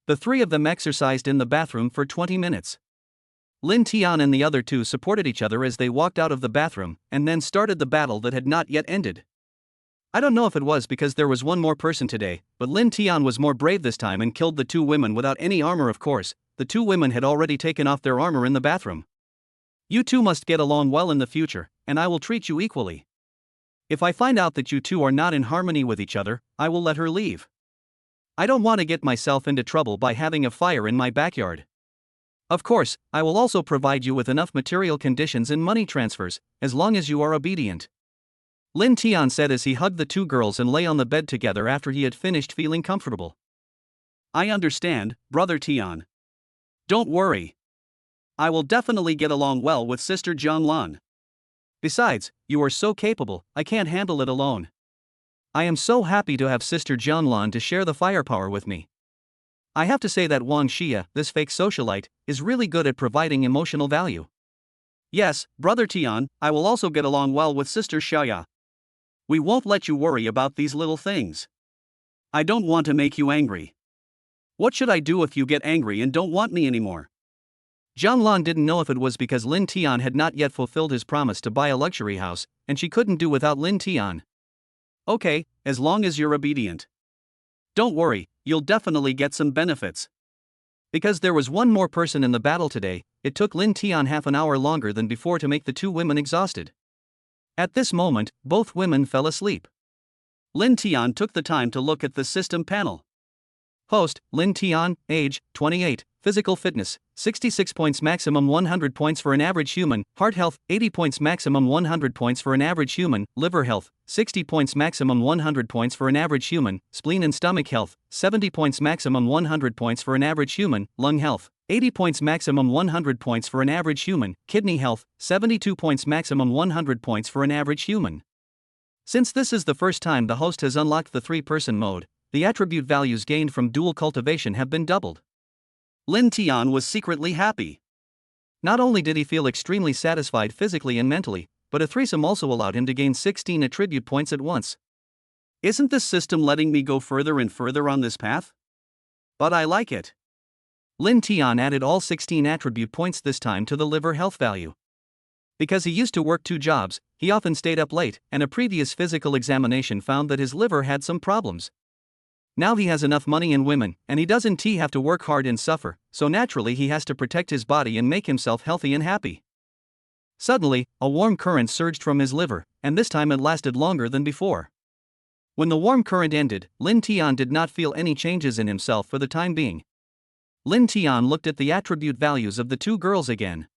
The 3 of them exercised in the bathroom for 20 minutes. Lin Tian and the other 2 supported each other as they walked out of the bathroom, and then started the battle that had not yet ended. I don't know if it was because there was one more person today, but Lin Tian was more brave this time and killed the 2 women without any armor. Of course, the 2 women had already taken off their armor in the bathroom. You 2 must get along well in the future, and I will treat you equally. If I find out that you 2 are not in harmony with each other, I will let her leave. I don't want to get myself into trouble by having a fire in my backyard. Of course, I will also provide you with enough material conditions and money transfers, as long as you are obedient. Lin Tian said as he hugged the two girls and lay on the bed together after he had finished feeling comfortable. I understand, Brother Tian. Don't worry. I will definitely get along well with Sister Jang Lan. Besides, you are so capable, I can't handle it alone. I am so happy to have Sister Jang Lan to share the firepower with me. I have to say that Wong Shia, this fake socialite, is really good at providing emotional value. Yes, Brother Tian, I will also get along well with Sister Shia. We won't let you worry about these little things. I don't want to make you angry. What should I do if you get angry and don't want me anymore? Jang Lan didn't know if it was because Lin Tian had not yet fulfilled his promise to buy a luxury house, and she couldn't do without Lin Tian. Okay, as long as you're obedient. Don't worry, you'll definitely get some benefits. Because there was one more person in the battle today, it took Lin Tian half an hour longer than before to make the two women exhausted. At this moment, both women fell asleep. Lin Tian took the time to look at the system panel. Host, Lin Tian, age, 28, physical fitness, 66 points maximum 100 points for an average human, heart health, 80 points maximum 100 points for an average human, liver health, 60 points maximum 100 points for an average human, spleen and stomach health, 70 points maximum 100 points for an average human, lung health, 80 points maximum 100 points for an average human, kidney health, 72 points maximum 100 points for an average human. Since this is the first time the host has unlocked the 3-person mode, the attribute values gained from dual cultivation have been doubled. Lin Tian was secretly happy. Not only did he feel extremely satisfied physically and mentally, but a threesome also allowed him to gain 16 attribute points at once. Isn't this system letting me go further and further on this path? But I like it. Lin Tian added all 16 attribute points this time to the liver health value. Because he used to work 2 jobs, he often stayed up late, and a previous physical examination found that his liver had some problems. Now he has enough money and women, and he doesn't have to work hard and suffer, so naturally he has to protect his body and make himself healthy and happy. Suddenly, a warm current surged from his liver, and this time it lasted longer than before. When the warm current ended, Lin Tian did not feel any changes in himself for the time being. Lin Tian looked at the attribute values of the 2 girls again.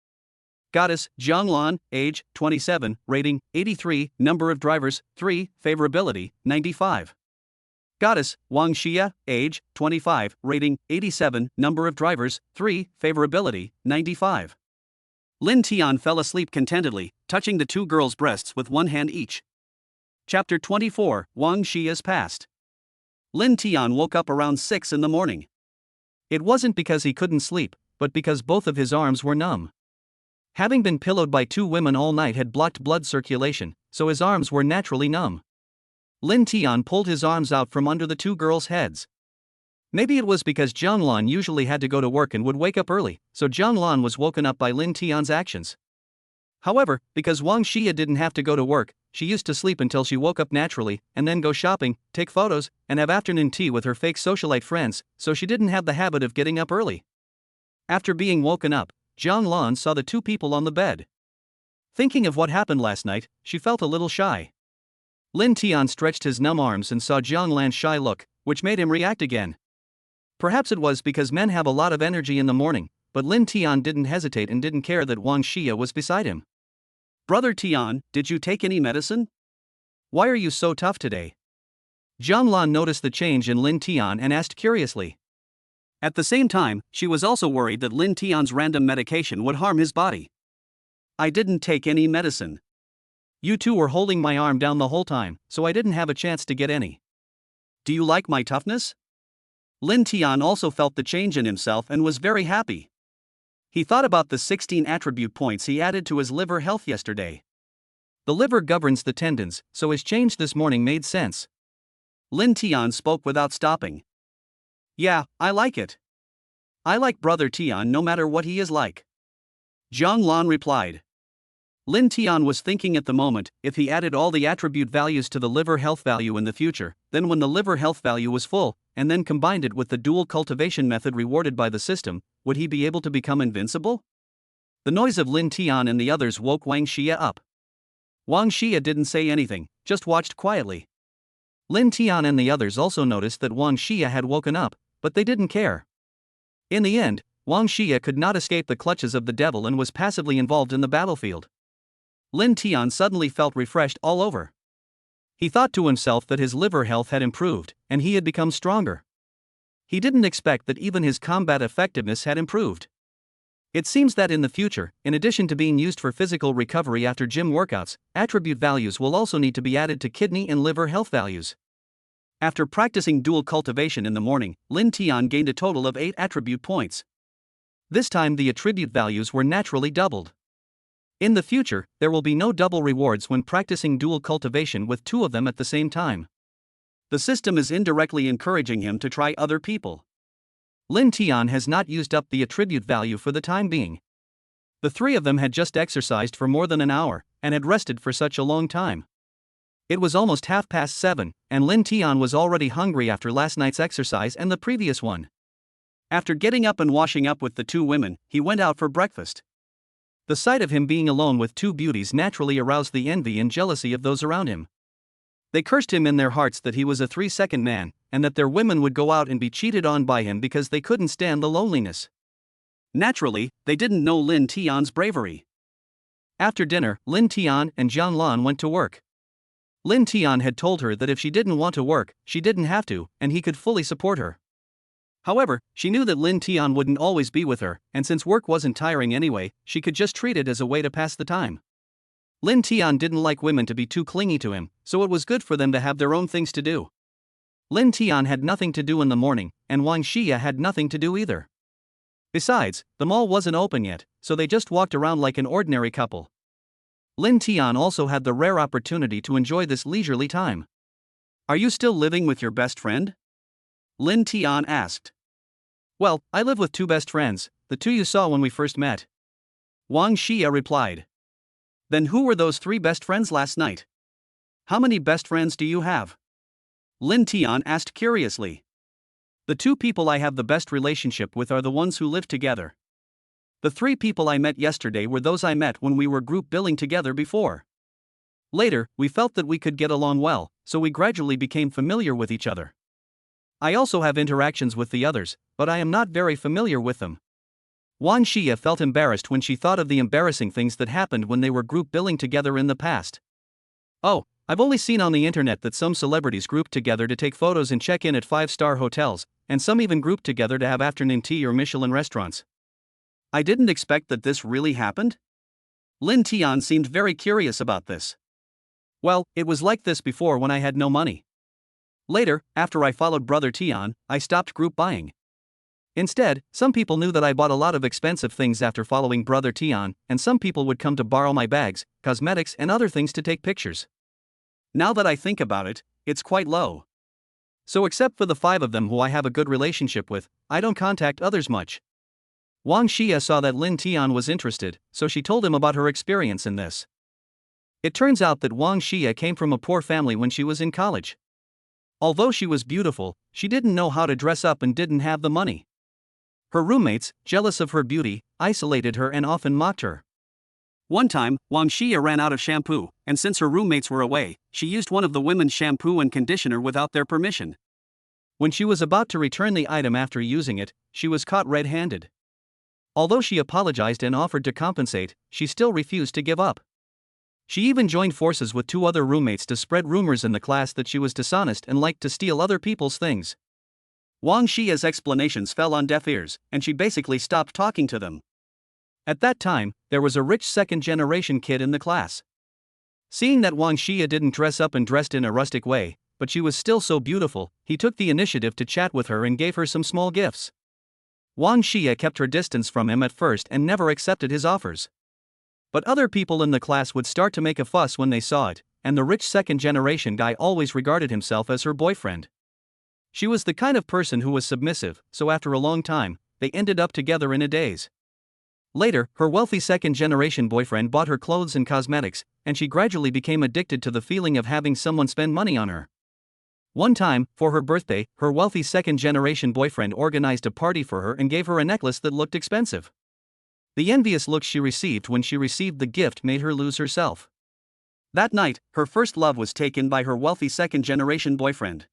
Goddess, Jang Lan, age, 27, rating, 83, number of drivers, 3, favorability, 95. Goddess, Wong Shia, age, 25, rating, 87, number of drivers, 3, favorability, 95. Lin Tian fell asleep contentedly, touching the 2 girls' breasts with one hand each. Chapter 24, Wong Shia's Past. Lin Tian woke up around 6 in the morning. It wasn't because he couldn't sleep, but because both of his arms were numb. Having been pillowed by 2 women all night had blocked blood circulation, so his arms were naturally numb. Lin Tian pulled his arms out from under the 2 girls' heads. Maybe it was because Jang Lan usually had to go to work and would wake up early, so Jang Lan was woken up by Lin Tian's actions. However, because Wong Shia didn't have to go to work, she used to sleep until she woke up naturally, and then go shopping, take photos, and have afternoon tea with her fake socialite friends, so she didn't have the habit of getting up early. After being woken up, Jang Lan saw the 2 people on the bed. Thinking of what happened last night, she felt a little shy. Lin Tian stretched his numb arms and saw Jang Lan's shy look, which made him react again. Perhaps it was because men have a lot of energy in the morning, but Lin Tian didn't hesitate and didn't care that Wong Shia was beside him. Brother Tian, did you take any medicine? Why are you so tough today? Jang Lan noticed the change in Lin Tian and asked curiously. At the same time, she was also worried that Lin Tian's random medication would harm his body. I didn't take any medicine. You 2 were holding my arm down the whole time, so I didn't have a chance to get any. Do you like my toughness? Lin Tian also felt the change in himself and was very happy. He thought about the 16 attribute points he added to his liver health yesterday. The liver governs the tendons, so his change this morning made sense. Lin Tian spoke without stopping. Yeah, I like it. I like Brother Tian no matter what he is like. Jang Lan replied. Lin Tian was thinking at the moment, if he added all the attribute values to the liver health value in the future, then when the liver health value was full, and then combined it with the dual cultivation method rewarded by the system, would he be able to become invincible? The noise of Lin Tian and the others woke Wang Shia up. Wang Shia didn't say anything, just watched quietly. Lin Tian and the others also noticed that Wang Shia had woken up, but they didn't care. In the end, Wang Shia could not escape the clutches of the devil and was passively involved in the battlefield. Lin Tian suddenly felt refreshed all over. He thought to himself that his liver health had improved, and he had become stronger. He didn't expect that even his combat effectiveness had improved. It seems that in the future, in addition to being used for physical recovery after gym workouts, attribute values will also need to be added to kidney and liver health values. After practicing dual cultivation in the morning, Linton gained a total of 8 attribute points. This time the attribute values were naturally doubled. In the future, there will be no double rewards when practicing dual cultivation with 2 of them at the same time. The system is indirectly encouraging him to try other people. Linton has not used up the attribute value for the time being. The 3 of them had just exercised for more than an hour, and had rested for such a long time. It was almost 7:30, and Linton was already hungry after last night's exercise and the previous one. After getting up and washing up with the 2 women, he went out for breakfast. The sight of him being alone with 2 beauties naturally aroused the envy and jealousy of those around him. They cursed him in their hearts that he was a 3-second man, and that their women would go out and be cheated on by him because they couldn't stand the loneliness. Naturally, they didn't know Linton's bravery. After dinner, Linton and Jang Lan went to work. Linton had told her that if she didn't want to work, she didn't have to, and he could fully support her. However, she knew that Linton wouldn't always be with her, and since work wasn't tiring anyway, she could just treat it as a way to pass the time. Linton didn't like women to be too clingy to him, so it was good for them to have their own things to do. Linton had nothing to do in the morning, and Shia had nothing to do either. Besides, the mall wasn't open yet, so they just walked around like an ordinary couple. Linton also had the rare opportunity to enjoy this leisurely time. "Are you still living with your best friend?" Linton asked. "Well, I live with 2 best friends, the 2 you saw when we first met," Shia replied. "Then who were those 3 best friends last night? How many best friends do you have?" Linton asked curiously. "The 2 people I have the best relationship with are the ones who live together. The 3 people I met yesterday were those I met when we were group billing together before. Later, we felt that we could get along well, so we gradually became familiar with each other. I also have interactions with the others, but I am not very familiar with them." Shia felt embarrassed when she thought of the embarrassing things that happened when they were group billing together in the past. "Oh, I've only seen on the internet that some celebrities grouped together to take photos and check in at 5-star hotels, and some even grouped together to have afternoon tea or Michelin restaurants." "I didn't expect that this really happened?" Linton seemed very curious about this. "Well, it was like this before when I had no money. Later, after I followed Brother Tion, I stopped group buying. Instead, some people knew that I bought a lot of expensive things after following Brother Tion, and some people would come to borrow my bags, cosmetics and other things to take pictures. Now that I think about it, it's quite low. So except for the 5 of them who I have a good relationship with, I don't contact others much." Shia saw that Linton was interested, so she told him about her experience in this. It turns out that Shia came from a poor family when she was in college. Although she was beautiful, she didn't know how to dress up and didn't have the money. Her roommates, jealous of her beauty, isolated her and often mocked her. One time, Shia ran out of shampoo, and since her roommates were away, she used one of the women's shampoo and conditioner without their permission. When she was about to return the item after using it, she was caught red-handed. Although she apologized and offered to compensate, she still refused to give up. She even joined forces with 2 other roommates to spread rumors in the class that she was dishonest and liked to steal other people's things. Shia's explanations fell on deaf ears, and she basically stopped talking to them. At that time, there was a rich second-generation kid in the class. Seeing that Shia didn't dress up and dressed in a rustic way, but she was still so beautiful, he took the initiative to chat with her and gave her some small gifts. Shia kept her distance from him at first and never accepted his offers. But other people in the class would start to make a fuss when they saw it, and the rich second-generation guy always regarded himself as her boyfriend. She was the kind of person who was submissive, so after a long time, they ended up together in a daze. Later, her wealthy second-generation boyfriend bought her clothes and cosmetics, and she gradually became addicted to the feeling of having someone spend money on her. One time, for her birthday, her wealthy second-generation boyfriend organized a party for her and gave her a necklace that looked expensive. The envious looks she received when she received the gift made her lose herself. That night, her first love was taken by her wealthy second-generation boyfriend.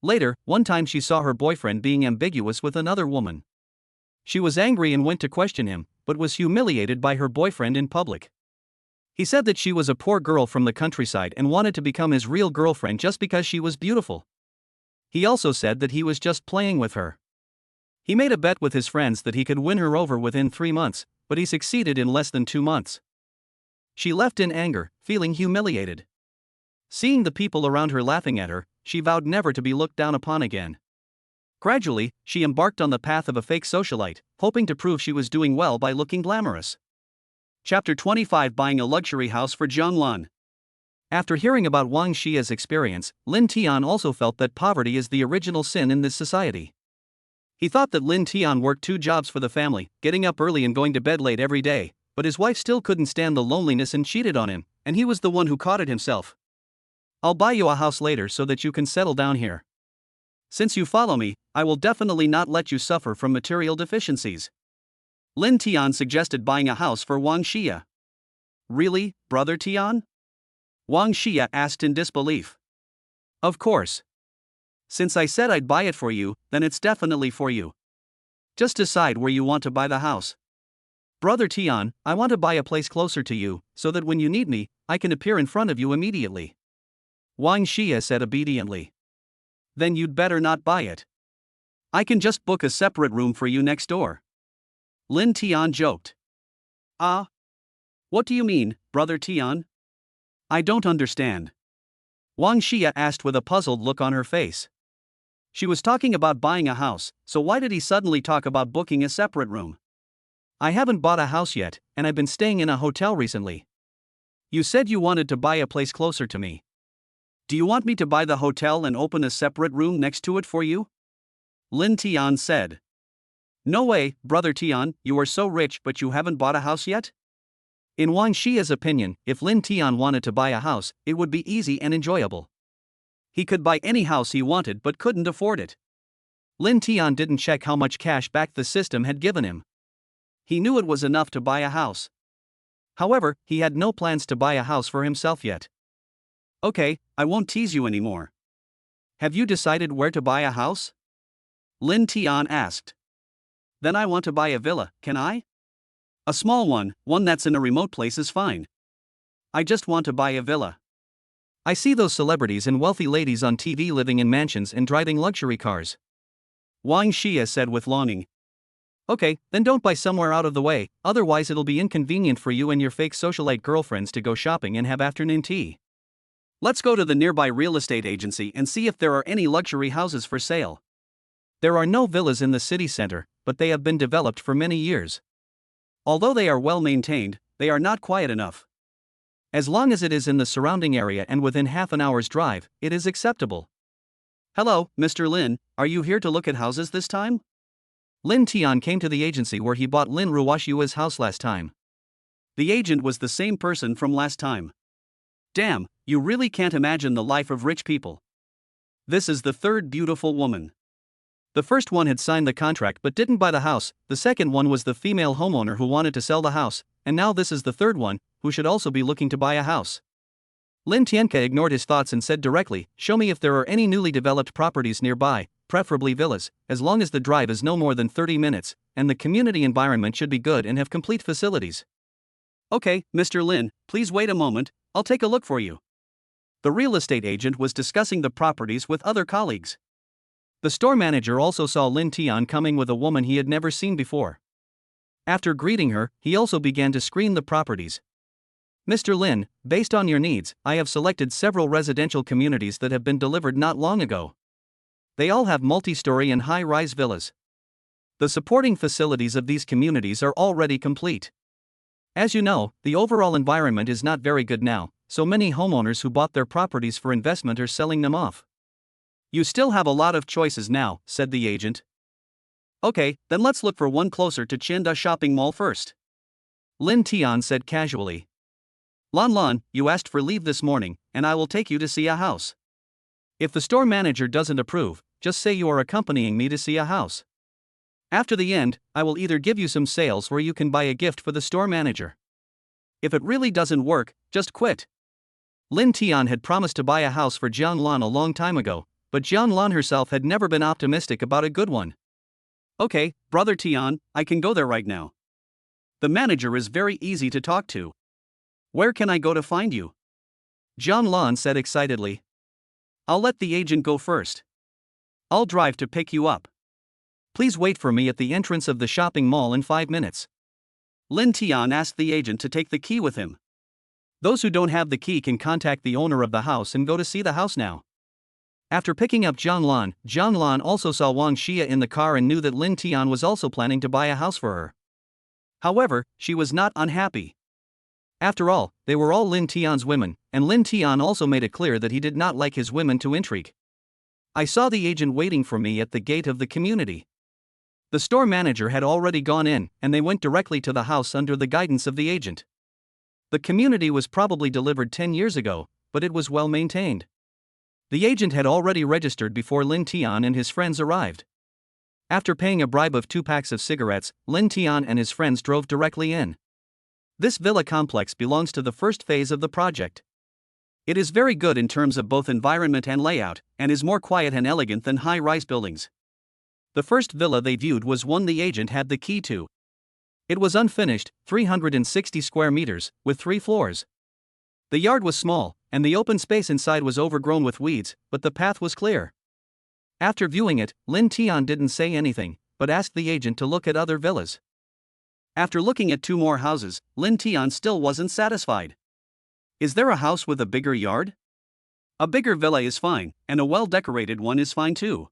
Later, one time she saw her boyfriend being ambiguous with another woman. She was angry and went to question him, but was humiliated by her boyfriend in public. He said that she was a poor girl from the countryside and wanted to become his real girlfriend just because she was beautiful. He also said that he was just playing with her. He made a bet with his friends that he could win her over within 3 months, but he succeeded in less than 2 months. She left in anger, feeling humiliated. Seeing the people around her laughing at her, she vowed never to be looked down upon again. Gradually, she embarked on the path of a fake socialite, hoping to prove she was doing well by looking glamorous. Chapter 25: Buying a luxury house for Jang Lan. After hearing about Wang Xia's experience, Linton also felt that poverty is the original sin in this society. He thought that Linton worked 2 jobs for the family, getting up early and going to bed late every day, but his wife still couldn't stand the loneliness and cheated on him, and he was the one who caught it himself. "I'll buy you a house later so that you can settle down here. Since you follow me, I will definitely not let you suffer from material deficiencies." Linton suggested buying a house for Wang Xia. "Really, Brother Tian?" Wang Xia asked in disbelief. "Of course. Since I said I'd buy it for you, then it's definitely for you. Just decide where you want to buy the house." "Brother Tian, I want to buy a place closer to you, so that when you need me, I can appear in front of you immediately," Wang Xia said obediently. "Then you'd better not buy it. I can just book a separate room for you next door," Linton joked. "Ah? What do you mean, Brother Tian? I don't understand," Wang Xia asked with a puzzled look on her face. She was talking about buying a house, so why did he suddenly talk about booking a separate room? "I haven't bought a house yet, and I've been staying in a hotel recently." "You said you wanted to buy a place closer to me. Do you want me to buy the hotel and open a separate room next to it for you?" Linton said. "No way, Brother Tian, you are so rich but you haven't bought a house yet?" In Wang Xia's opinion, if Linton wanted to buy a house, it would be easy and enjoyable. He could buy any house he wanted but couldn't afford it. Linton didn't check how much cash back the system had given him. He knew it was enough to buy a house. However, he had no plans to buy a house for himself yet. "Okay, I won't tease you anymore. Have you decided where to buy a house?" Linton asked. "Then I want to buy a villa, can I? A small one that's in a remote place is fine. I just want to buy a villa." "I see those celebrities and wealthy ladies on TV living in mansions and driving luxury cars," Wang Xia said with longing. "Okay, then don't buy somewhere out of the way, otherwise it'll be inconvenient for you and your fake socialite girlfriends to go shopping and have afternoon tea. Let's go to the nearby real estate agency and see if there are any luxury houses for sale." There are no villas in the city center, but they have been developed for many years. Although they are well maintained, they are not quiet enough. As long as it is in the surrounding area and within half an hour's drive, it is acceptable. "Hello, Mr. Lin, are you here to look at houses this time?" Linton came to the agency where he bought Lin Ruashua's house last time. The agent was the same person from last time. Damn, you really can't imagine the life of rich people. This is the third beautiful woman. The first one had signed the contract but didn't buy the house, the second one was the female homeowner who wanted to sell the house, and now this is the third one, who should also be looking to buy a house. Linton ignored his thoughts and said directly, "Show me if there are any newly developed properties nearby, preferably villas, as long as the drive is no more than 30 minutes, and the community environment should be good and have complete facilities." "Okay, Mr. Lin, please wait a moment, I'll take a look for you." The real estate agent was discussing the properties with other colleagues. The store manager also saw Linton coming with a woman he had never seen before. After greeting her, he also began to screen the properties. "Mr. Lin, based on your needs, I have selected several residential communities that have been delivered not long ago. They all have multi-story and high-rise villas. The supporting facilities of these communities are already complete. As you know, the overall environment is not very good now, so many homeowners who bought their properties for investment are selling them off." "You still have a lot of choices now," said the agent. "Okay, then let's look for one closer to Chinda Shopping Mall first," Linton said casually. Lan, you asked for leave this morning, and I will take you to see a house. If the store manager doesn't approve, just say you are accompanying me to see a house. After the end, I will either give you some sales where you can buy a gift for the store manager. If it really doesn't work, just quit." Linton had promised to buy a house for Jang Lan a long time ago, but Jang Lan herself had never been optimistic about a good one. "Okay, Brother Tian, I can go there right now. The manager is very easy to talk to. Where can I go to find you? Jang Lan said excitedly. I'll let the agent go first. I'll drive to pick you up. Please wait for me at the entrance of the shopping mall in 5 minutes. Linton asked the agent to take the key with him. Those who don't have the key can contact the owner of the house and go to see the house now. After picking up Jang Lan also saw Wong Shia in the car and knew that Linton was also planning to buy a house for her. However, she was not unhappy. After all, they were all Linton's women, and Linton also made it clear that he did not like his women to intrigue. I saw the agent waiting for me at the gate of the community. The store manager had already gone in, and they went directly to the house under the guidance of the agent. The community was probably delivered 10 years ago, but it was well maintained. The agent had already registered before Linton and his friends arrived. After paying a bribe of 2 packs of cigarettes, Linton and his friends drove directly in. This villa complex belongs to the first phase of the project. It is very good in terms of both environment and layout, and is more quiet and elegant than high-rise buildings. The first villa they viewed was one the agent had the key to. It was unfinished, 360 square meters, with 3 floors. The yard was small, and the open space inside was overgrown with weeds, but the path was clear. After viewing it, Linton didn't say anything, but asked the agent to look at other villas. After looking at 2 more houses, Linton still wasn't satisfied. Is there a house with a bigger yard? A bigger villa is fine, and a well-decorated one is fine too.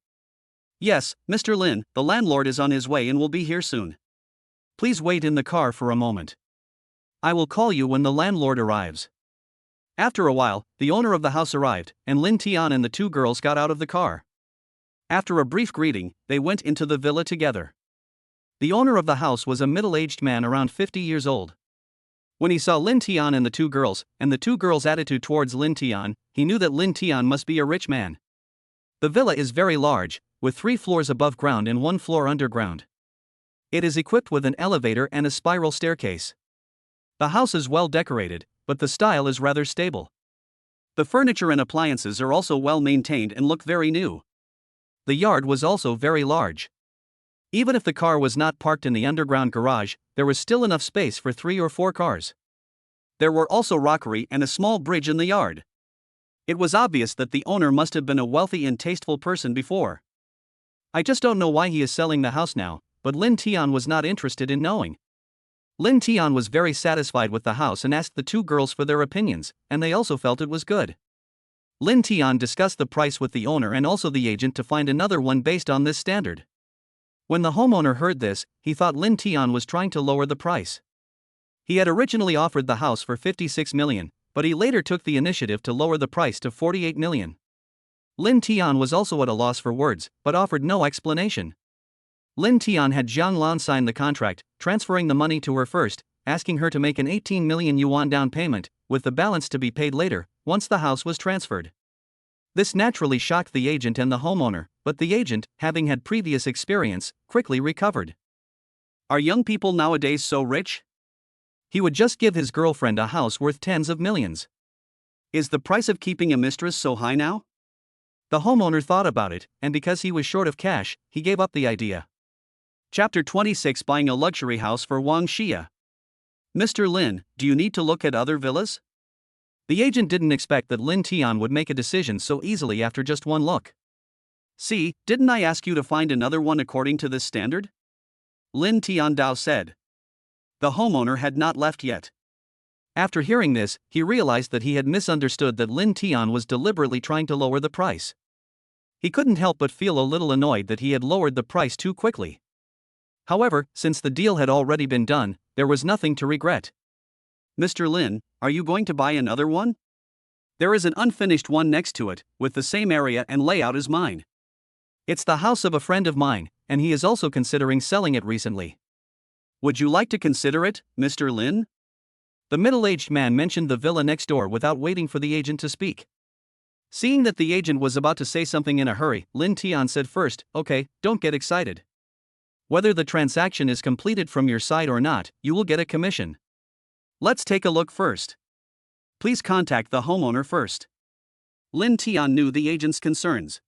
Yes, Mr. Lin, the landlord is on his way and will be here soon. Please wait in the car for a moment. I will call you when the landlord arrives. After a while, the owner of the house arrived, and Linton and the 2 girls got out of the car. After a brief greeting, they went into the villa together. The owner of the house was a middle-aged man around 50 years old. When he saw Linton and the 2 girls, and the 2 girls' attitude towards Linton, he knew that Linton must be a rich man. The villa is very large, with 3 floors above ground and 1 floor underground. It is equipped with an elevator and a spiral staircase. The house is well decorated, but the style is rather stable. The furniture and appliances are also well maintained and look very new. The yard was also very large. Even if the car was not parked in the underground garage, there was still enough space for 3 or 4 cars. There were also rockery and a small bridge in the yard. It was obvious that the owner must have been a wealthy and tasteful person before. I just don't know why he is selling the house now, but Linton was not interested in knowing. Linton was very satisfied with the house and asked the 2 girls for their opinions, and they also felt it was good. Linton discussed the price with the owner and also the agent to find another one based on this standard. When the homeowner heard this, he thought Linton was trying to lower the price. He had originally offered the house for 56 million, but he later took the initiative to lower the price to 48 million. Linton was also at a loss for words, but offered no explanation. Linton had Jang Lan sign the contract, transferring the money to her first, asking her to make an 18 million yuan down payment, with the balance to be paid later, once the house was transferred. This naturally shocked the agent and the homeowner, but the agent, having had previous experience, quickly recovered. Are young people nowadays so rich? He would just give his girlfriend a house worth tens of millions. Is the price of keeping a mistress so high now? The homeowner thought about it, and because he was short of cash, he gave up the idea. Chapter 26: Buying a luxury house for Wong Shia. Mr. Lin, do you need to look at other villas? The agent didn't expect that Linton would make a decision so easily after just one look. See, didn't I ask you to find another one according to this standard? Linton said. The homeowner had not left yet. After hearing this, he realized that he had misunderstood that Linton was deliberately trying to lower the price. He couldn't help but feel a little annoyed that he had lowered the price too quickly. However, since the deal had already been done, there was nothing to regret. Mr. Lin, are you going to buy another one? There is an unfinished one next to it, with the same area and layout as mine. It's the house of a friend of mine, and he is also considering selling it recently. Would you like to consider it, Mr. Lin? The middle-aged man mentioned the villa next door without waiting for the agent to speak. Seeing that the agent was about to say something in a hurry, Linton said first, "Okay, don't get excited. Whether the transaction is completed from your side or not, you will get a commission. Let's take a look first. Please contact the homeowner first." Linton knew the agent's concerns.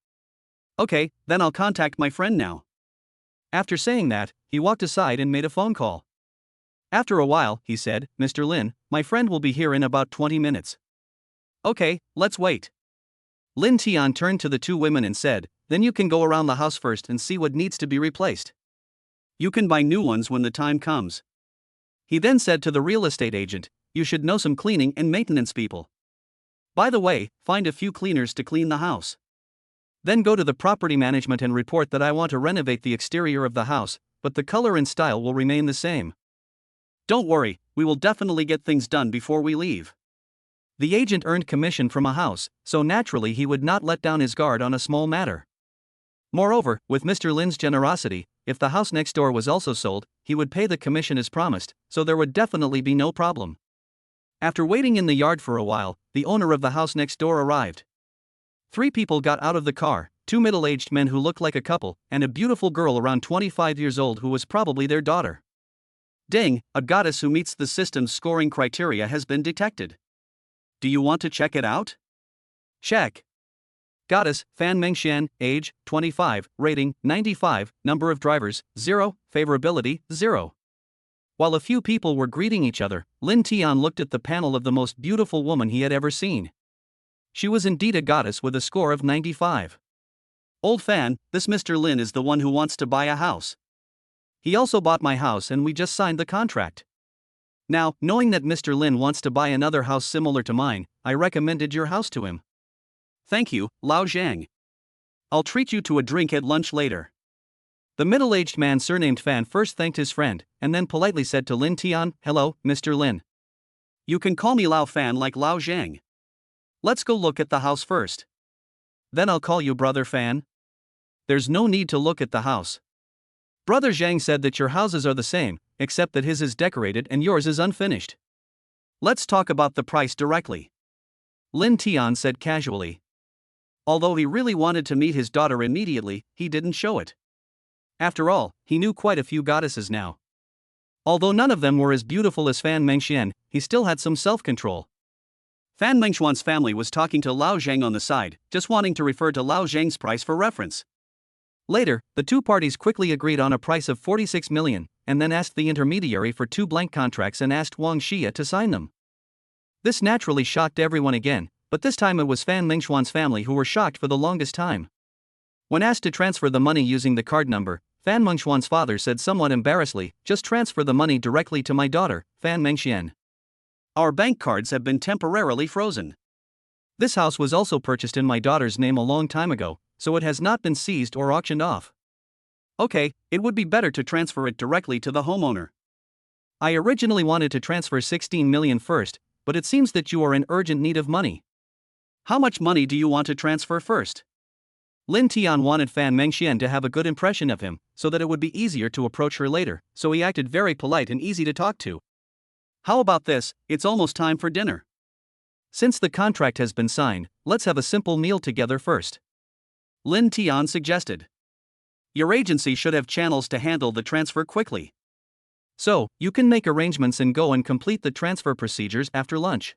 Okay, then I'll contact my friend now. After saying that, he walked aside and made a phone call. After a while, he said, Mr. Lin, my friend will be here in about 20 minutes. Okay, let's wait. Lin Tian turned to the two women and said, then you can go around the house first and see what needs to be replaced. You can buy new ones when the time comes. He then said to the real estate agent, you should know some cleaning and maintenance people. By the way, find a few cleaners to clean the house. Then go to the property management and report that I want to renovate the exterior of the house, but the color and style will remain the same. Don't worry, we will definitely get things done before we leave. The agent earned commission from a house, so naturally he would not let down his guard on a small matter. Moreover, with Mr. Lin's generosity, if the house next door was also sold, he would pay the commission as promised, so there would definitely be no problem. After waiting in the yard for a while, the owner of the house next door arrived. 3 people got out of the car, 2 middle-aged men who looked like a couple, and a beautiful girl around 25 years old who was probably their daughter. Ding, a goddess who meets the system's scoring criteria has been detected. Do you want to check it out? Check. Goddess, Fan Mengxian, age, 25, rating, 95, number of drivers, 0, favorability, 0. While a few people were greeting each other, Lin Tian looked at the panel of the most beautiful woman he had ever seen. She was indeed a goddess with a score of 95. Old Fan, this Mr. Lin is the one who wants to buy a house. He also bought my house and we just signed the contract. Now, knowing that Mr. Lin wants to buy another house similar to mine, I recommended your house to him. Thank you, Lao Zhang. I'll treat you to a drink at lunch later. The middle-aged man surnamed Fan first thanked his friend, and then politely said to Lin Tian, hello, Mr. Lin. You can call me Lao Fan like Lao Zhang. Let's go look at the house first. Then I'll call you Brother Fan. There's no need to look at the house. Brother Zhang said that your houses are the same, except that his is decorated and yours is unfinished. Let's talk about the price directly. Lin Tian said casually. Although he really wanted to meet his daughter immediately, he didn't show it. After all, he knew quite a few goddesses now. Although none of them were as beautiful as Fan Mengxian, he still had some self-control. Fan Mengxuan's family was talking to Lao Zhang on the side, just wanting to refer to Lao Zhang's price for reference. Later, the two parties quickly agreed on a price of 46 million, and then asked the intermediary for 2 blank contracts and asked Wong Shia to sign them. This naturally shocked everyone again, but this time it was Fan Mengxuan's family who were shocked for the longest time. When asked to transfer the money using the card number, Fan Mengxuan's father said somewhat embarrassedly, just transfer the money directly to my daughter, Fan Mengxian. Our bank cards have been temporarily frozen. This house was also purchased in my daughter's name a long time ago, so it has not been seized or auctioned off. Okay, it would be better to transfer it directly to the homeowner. I originally wanted to transfer 16 million first, but it seems that you are in urgent need of money. How much money do you want to transfer first? Lin Tian wanted Fan Mengxian to have a good impression of him, so that it would be easier to approach her later, so he acted very polite and easy to talk to. How about this, it's almost time for dinner. Since the contract has been signed, let's have a simple meal together first. Lin Tian suggested. Your agency should have channels to handle the transfer quickly. So, you can make arrangements and go and complete the transfer procedures after lunch.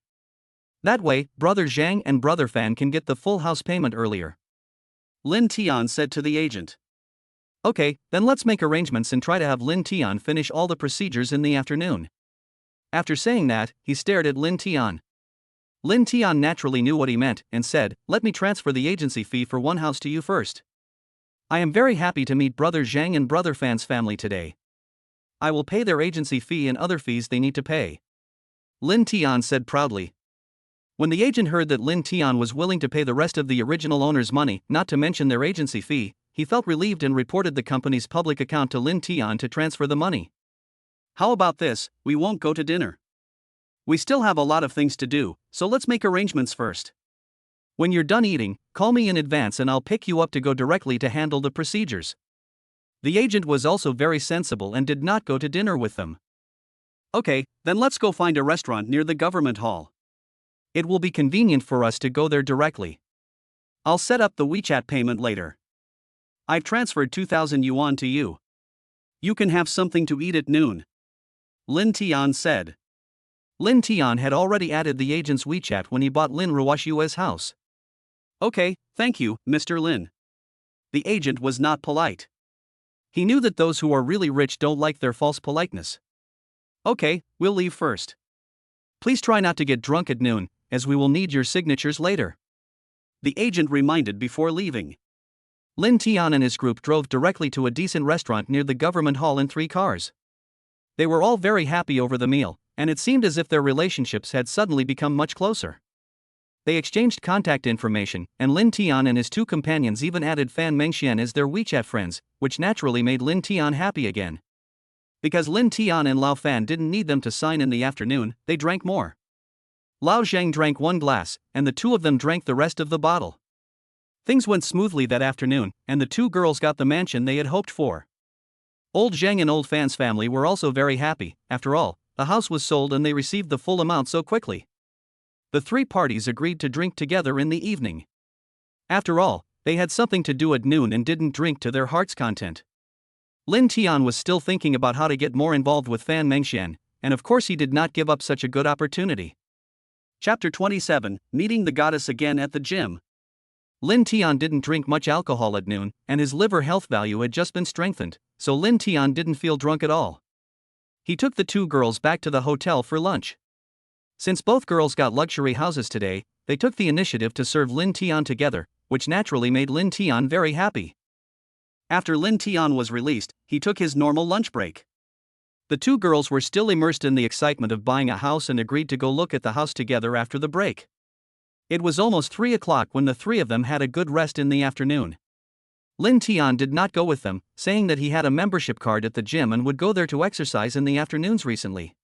That way, Brother Zhang and Brother Fan can get the full house payment earlier. Lin Tian said to the agent. Okay, then let's make arrangements and try to have Lin Tian finish all the procedures in the afternoon. After saying that, he stared at Lin Tian. Lin Tian naturally knew what he meant and said, let me transfer the agency fee for one house to you first. I am very happy to meet Brother Zhang and Brother Fan's family today. I will pay their agency fee and other fees they need to pay. Lin Tian said proudly. When the agent heard that Lin Tian was willing to pay the rest of the original owner's money, not to mention their agency fee, he felt relieved and reported the company's public account to Lin Tian to transfer the money. How about this, we won't go to dinner. We still have a lot of things to do, so let's make arrangements first. When you're done eating, call me in advance and I'll pick you up to go directly to handle the procedures. The agent was also very sensible and did not go to dinner with them. Okay, then let's go find a restaurant near the government hall. It will be convenient for us to go there directly. I'll set up the WeChat payment later. I've transferred 2,000 yuan to you. You can have something to eat at noon. Lin Tian said. Lin Tian had already added the agent's WeChat when he bought Lin Ruashua's house. Okay, thank you, Mr. Lin. The agent was not polite. He knew that those who are really rich don't like their false politeness. Okay, we'll leave first. Please try not to get drunk at noon, as we will need your signatures later. The agent reminded before leaving. Linton and his group drove directly to a decent restaurant near the government hall in 3 cars. They were all very happy over the meal, and it seemed as if their relationships had suddenly become much closer. They exchanged contact information, and Linton and his 2 companions even added Fan Mengxian as their WeChat friends, which naturally made Linton happy again. Because Linton and Lao Fan didn't need them to sign in the afternoon, they drank more. Lao Zhang drank 1 glass, and the 2 of them drank the rest of the bottle. Things went smoothly that afternoon, and the 2 girls got the mansion they had hoped for. Old Zhang and Old Fan's family were also very happy. After all, the house was sold and they received the full amount so quickly. The 3 parties agreed to drink together in the evening. After all, they had something to do at noon and didn't drink to their heart's content. Linton was still thinking about how to get more involved with Fan Mengxian, and of course he did not give up such a good opportunity. Chapter 27, Meeting the Goddess Again at the Gym. Linton didn't drink much alcohol at noon, and his liver health value had just been strengthened, so Linton didn't feel drunk at all. He took the 2 girls back to the hotel for lunch. Since both girls got luxury houses today, they took the initiative to serve Linton together, which naturally made Linton very happy. After Linton was released, he took his normal lunch break. The 2 girls were still immersed in the excitement of buying a house and agreed to go look at the house together after the break. It was almost 3 o'clock when the 3 of them had a good rest in the afternoon. Linton did not go with them, saying that he had a membership card at the gym and would go there to exercise in the afternoons recently.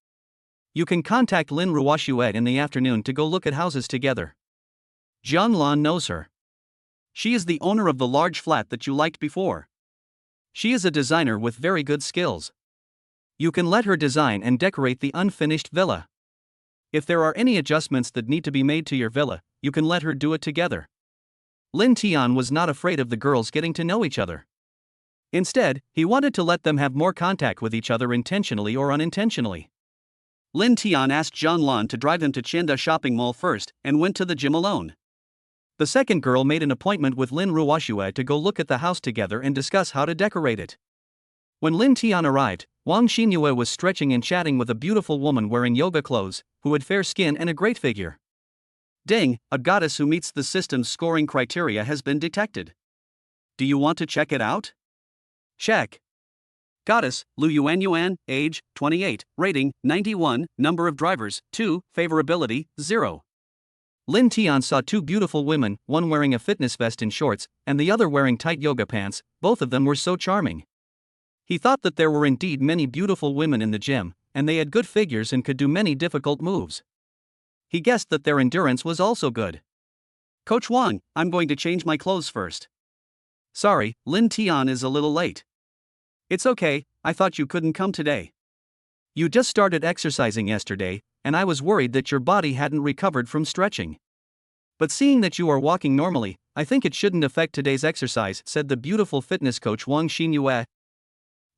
You can contact Lin Ruashua in the afternoon to go look at houses together. Jang Lan knows her. She is the owner of the large flat that you liked before. She is a designer with very good skills. You can let her design and decorate the unfinished villa. If there are any adjustments that need to be made to your villa, you can let her do it together. Linton was not afraid of the girls getting to know each other. Instead, he wanted to let them have more contact with each other intentionally or unintentionally. Linton asked Jang Lan to drive him to Chanda shopping mall first, and went to the gym alone. The second girl made an appointment with Lin Ruashua to go look at the house together and discuss how to decorate it. When Linton arrived, Wong Xinhua was stretching and chatting with a beautiful woman wearing yoga clothes, who had fair skin and a great figure. Ding, a goddess who meets the system's scoring criteria has been detected. Do you want to check it out? Check. Goddess, Lu Yuan, age, 28, rating, 91, number of drivers, 2, favorability, 0. Linton saw 2 beautiful women, one wearing a fitness vest and shorts, and the other wearing tight yoga pants. Both of them were so charming. He thought that there were indeed many beautiful women in the gym, and they had good figures and could do many difficult moves. He guessed that their endurance was also good. Coach Wong, I'm going to change my clothes first. Sorry, Linton is a little late. It's okay, I thought you couldn't come today. You just started exercising yesterday, and I was worried that your body hadn't recovered from stretching. But seeing that you are walking normally, I think it shouldn't affect today's exercise, said the beautiful fitness coach Wong Xinhua.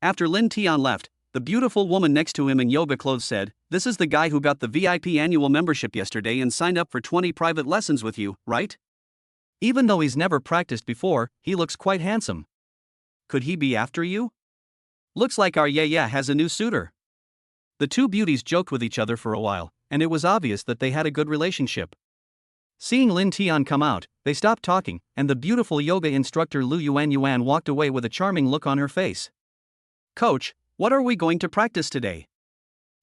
After Linton left, the beautiful woman next to him in yoga clothes said, "This is the guy who got the VIP annual membership yesterday and signed up for 20 private lessons with you, right? Even though he's never practiced before, he looks quite handsome. Could he be after you? Looks like our Yaya has a new suitor." The 2 beauties joked with each other for a while, and it was obvious that they had a good relationship. Seeing Linton come out, they stopped talking, and the beautiful yoga instructor Lu Yuan walked away with a charming look on her face. Coach, what are we going to practice today?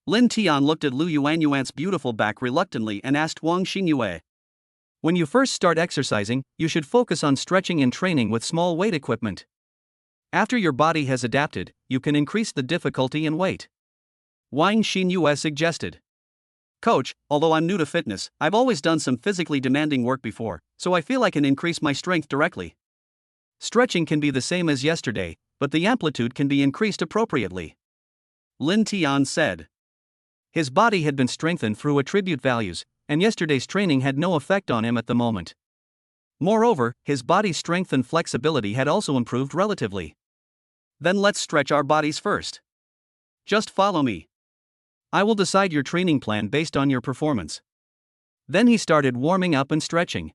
Linton looked at Lu Yuan's beautiful back reluctantly and asked Wong Xinhua. When you first start exercising, you should focus on stretching and training with small weight equipment. After your body has adapted, you can increase the difficulty and weight. Wang Xinhua suggested. Coach, although I'm new to fitness, I've always done some physically demanding work before, so I feel I can increase my strength directly. Stretching can be the same as yesterday, but the amplitude can be increased appropriately. Linton said. His body had been strengthened through attribute values, and yesterday's training had no effect on him at the moment. Moreover, his body's strength and flexibility had also improved relatively. Then let's stretch our bodies first. Just follow me. I will decide your training plan based on your performance. Then he started warming up and stretching.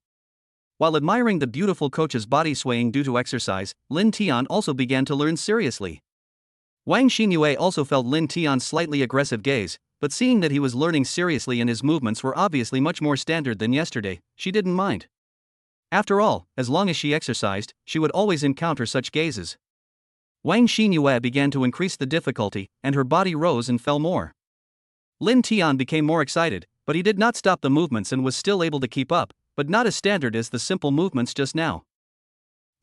While admiring the beautiful coach's body swaying due to exercise, Linton also began to learn seriously. Wang Xinyue also felt Lin Tian's slightly aggressive gaze, but seeing that he was learning seriously and his movements were obviously much more standard than yesterday, she didn't mind. After all, as long as she exercised, she would always encounter such gazes. Wang Xinyue began to increase the difficulty, and her body rose and fell more. Lin Tian became more excited, but he did not stop the movements and was still able to keep up, but not as standard as the simple movements just now.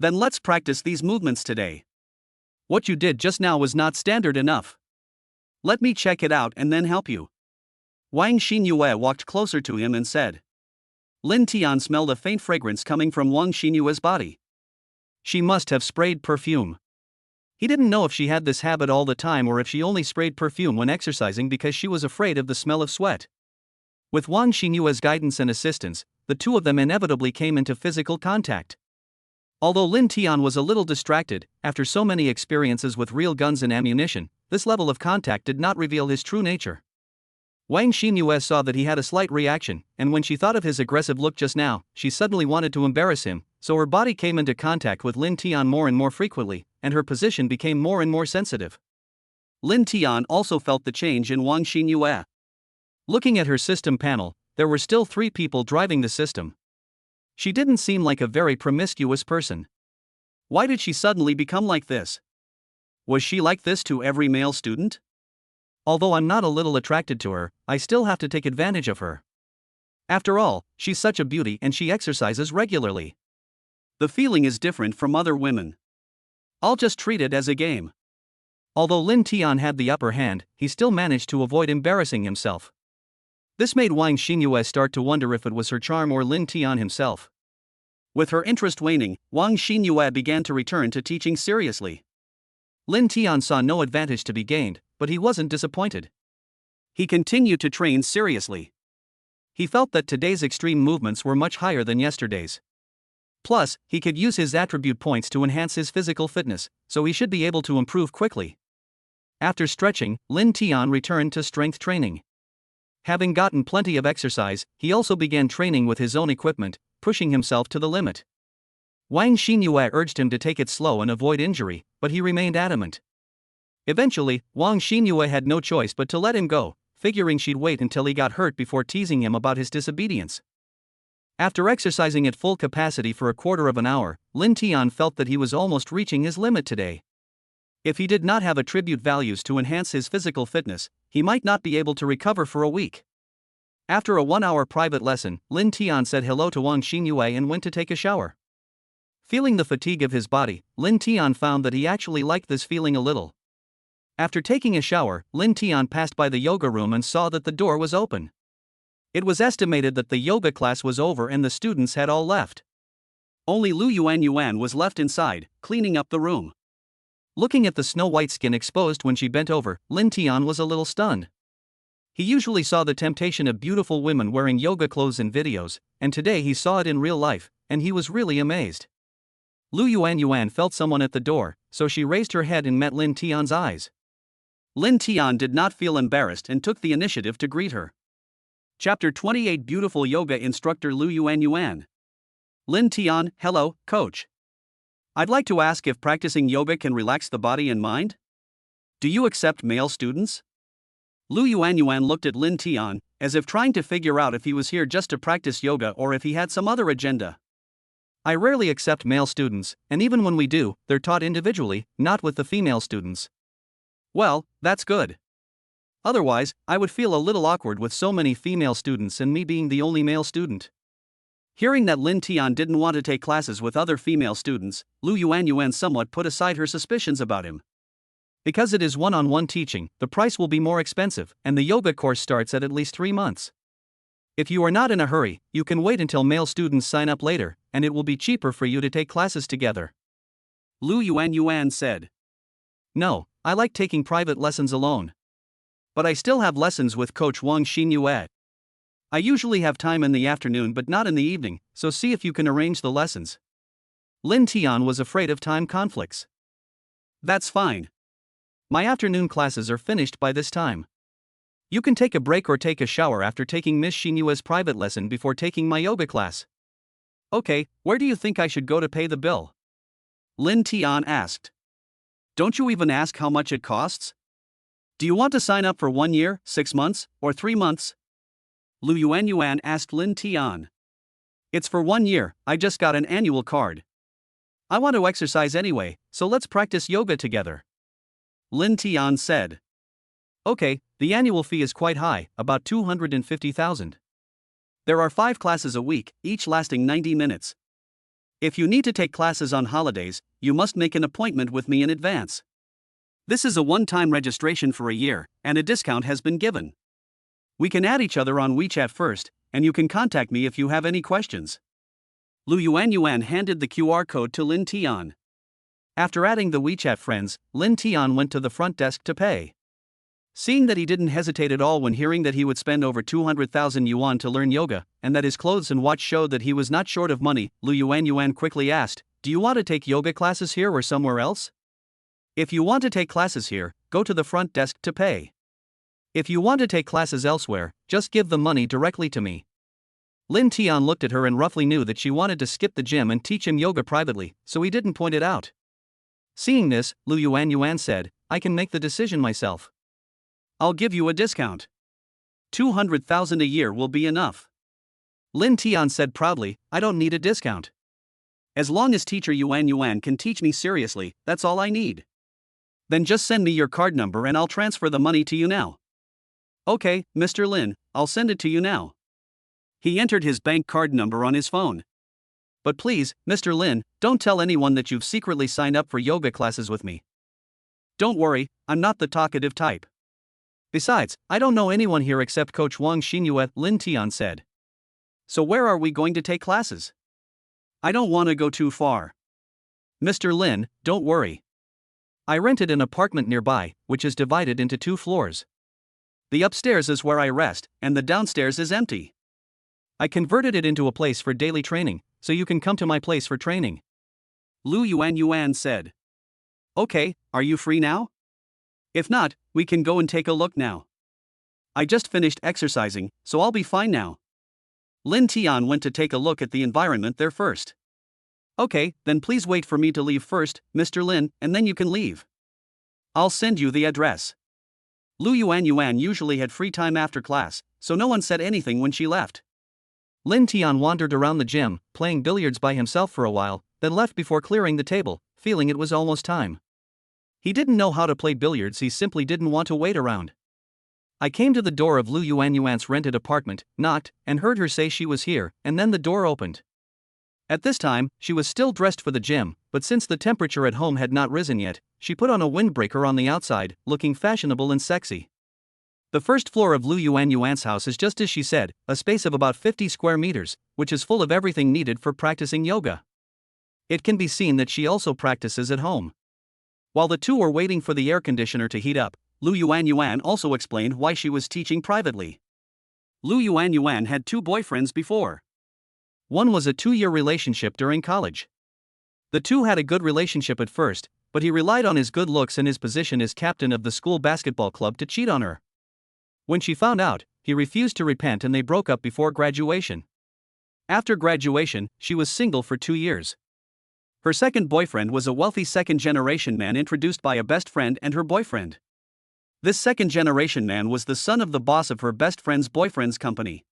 Then let's practice these movements today. What you did just now was not standard enough. Let me check it out and then help you. Wang Xinyue walked closer to him and said. Lin Tian smelled a faint fragrance coming from Wang Xinyue's body. She must have sprayed perfume. He didn't know if she had this habit all the time or if she only sprayed perfume when exercising because she was afraid of the smell of sweat. With Wang Xinyue's guidance and assistance, the two of them inevitably came into physical contact. Although Lin Tian was a little distracted, after so many experiences with real guns and ammunition, this level of contact did not reveal his true nature. Wang Xinyue saw that he had a slight reaction, and when she thought of his aggressive look just now, she suddenly wanted to embarrass him, so her body came into contact with Lin Tian more and more frequently, and her position became more and more sensitive. Lin Tian also felt the change in Wang Xinyue. Looking at her system panel, there were still 3 people driving the system. She didn't seem like a very promiscuous person. Why did she suddenly become like this? Was she like this to every male student? Although I'm not a little attracted to her, I still have to take advantage of her. After all, she's such a beauty and she exercises regularly. The feeling is different from other women. I'll just treat it as a game. Although Lin Tian had the upper hand, he still managed to avoid embarrassing himself. This made Wang Xinyue start to wonder if it was her charm or Lin Tian himself. With her interest waning, Wang Xinyue began to return to teaching seriously. Lin Tian saw no advantage to be gained, but he wasn't disappointed. He continued to train seriously. He felt that today's extreme movements were much higher than yesterday's. Plus, he could use his attribute points to enhance his physical fitness, so he should be able to improve quickly. After stretching, Lin Tian returned to strength training. Having gotten plenty of exercise, he also began training with his own equipment, pushing himself to the limit. Wang Xinyue urged him to take it slow and avoid injury, but he remained adamant. Eventually, Wang Xinyue had no choice but to let him go, figuring she'd wait until he got hurt before teasing him about his disobedience. After exercising at full capacity for a quarter of an hour, Lin Tian felt that he was almost reaching his limit today. If he did not have attribute values to enhance his physical fitness, he might not be able to recover for a week. After a 1-hour private lesson, Lin Tian said hello to Wang Xinyue and went to take a shower. Feeling the fatigue of his body, Lin Tian found that he actually liked this feeling a little. After taking a shower, Lin Tian passed by the yoga room and saw that the door was open. It was estimated that the yoga class was over and the students had all left. Only Lu Yuan was left inside, cleaning up the room. Looking at the snow-white skin exposed when she bent over, Lin Tian was a little stunned. He usually saw the temptation of beautiful women wearing yoga clothes in videos, and today he saw it in real life, and he was really amazed. Lu Yuan felt someone at the door, so she raised her head and met Lin Tian's eyes. Lin Tian did not feel embarrassed and took the initiative to greet her. Chapter 28 Beautiful Yoga Instructor Lu Yuan. Lin Tian, hello, coach. I'd like to ask if practicing yoga can relax the body and mind? Do you accept male students? Lu Yuan looked at Lin Tian, as if trying to figure out if he was here just to practice yoga or if he had some other agenda. I rarely accept male students, and even when we do, they're taught individually, not with the female students. Well, that's good. Otherwise, I would feel a little awkward with so many female students and me being the only male student. Hearing that Lin Tian didn't want to take classes with other female students, Lu Yuan somewhat put aside her suspicions about him. Because it is one-on-one teaching, the price will be more expensive, and the yoga course starts at least 3 months. If you are not in a hurry, you can wait until male students sign up later, and it will be cheaper for you to take classes together. Lu Yuan said. No, I like taking private lessons alone. But I still have lessons with Coach Wang Xinyue. I usually have time in the afternoon but not in the evening, so see if you can arrange the lessons. Lin Tian was afraid of time conflicts. That's fine. My afternoon classes are finished by this time. You can take a break or take a shower after taking Miss Xinyue's private lesson before taking my yoga class. Okay, where do you think I should go to pay the bill? Lin Tian asked. Don't you even ask how much it costs? Do you want to sign up for 1 year, 6 months, or 3 months? Lu Yuan asked Lin Tian. It's for 1 year, I just got an annual card. I want to exercise anyway, so let's practice yoga together. Lin Tian said. Okay, the annual fee is quite high, about 250,000. There are 5 classes a week, each lasting 90 minutes. If you need to take classes on holidays, you must make an appointment with me in advance. This is a one-time registration for a year, and a discount has been given. We can add each other on WeChat first, and you can contact me if you have any questions. Lu Yuan handed the QR code to Lin Tian. After adding the WeChat friends, Lin Tian went to the front desk to pay. Seeing that he didn't hesitate at all when hearing that he would spend over 200,000 yuan to learn yoga, and that his clothes and watch showed that he was not short of money, Lu Yuan quickly asked, "Do you want to take yoga classes here or somewhere else? If you want to take classes here, go to the front desk to pay. If you want to take classes elsewhere, just give the money directly to me." Lin Tian looked at her and roughly knew that she wanted to skip the gym and teach him yoga privately, so he didn't point it out. Seeing this, Lu Yuan said, "I can make the decision myself. I'll give you a discount. 200,000 a year will be enough." Lin Tian said proudly, "I don't need a discount. As long as teacher Yuan can teach me seriously, that's all I need. Then just send me your card number and I'll transfer the money to you now." "Okay, Mr. Lin, I'll send it to you now." He entered his bank card number on his phone. "But please, Mr. Lin, don't tell anyone that you've secretly signed up for yoga classes with me. Don't worry, I'm not the talkative type. Besides, I don't know anyone here except Coach Wong Xinyue," Lin Tian said. "So where are we going to take classes? I don't want to go too far." "Mr. Lin, don't worry. I rented an apartment nearby, which is divided into 2 floors. The upstairs is where I rest, and the downstairs is empty. I converted it into a place for daily training, so you can come to my place for training." Lu Yuan said. "Okay, are you free now? If not, we can go and take a look now. I just finished exercising, so I'll be fine now." Lin Tian went to take a look at the environment there first. "Okay, then please wait for me to leave first, Mr. Lin, and then you can leave. I'll send you the address." Lu Yuan usually had free time after class, so no one said anything when she left. Lin Tian wandered around the gym, playing billiards by himself for a while, then left before clearing the table, feeling it was almost time. He didn't know how to play billiards, he simply didn't want to wait around. I came to the door of Lu Yuan's rented apartment, knocked, and heard her say she was here, and then the door opened. At this time, she was still dressed for the gym, but since the temperature at home had not risen yet, she put on a windbreaker on the outside, looking fashionable and sexy. The first floor of Lu Yuan's house is just as she said, a space of about 50 square meters, which is full of everything needed for practicing yoga. It can be seen that she also practices at home. While the two were waiting for the air conditioner to heat up, Lu Yuan also explained why she was teaching privately. Lu Yuan had 2 boyfriends before. One was a 2-year relationship during college. The two had a good relationship at first, but he relied on his good looks and his position as captain of the school basketball club to cheat on her. When she found out, he refused to repent and they broke up before graduation. After graduation, she was single for 2 years. Her second boyfriend was a wealthy second-generation man introduced by a best friend and her boyfriend. This second-generation man was the son of the boss of her best friend's boyfriend's company.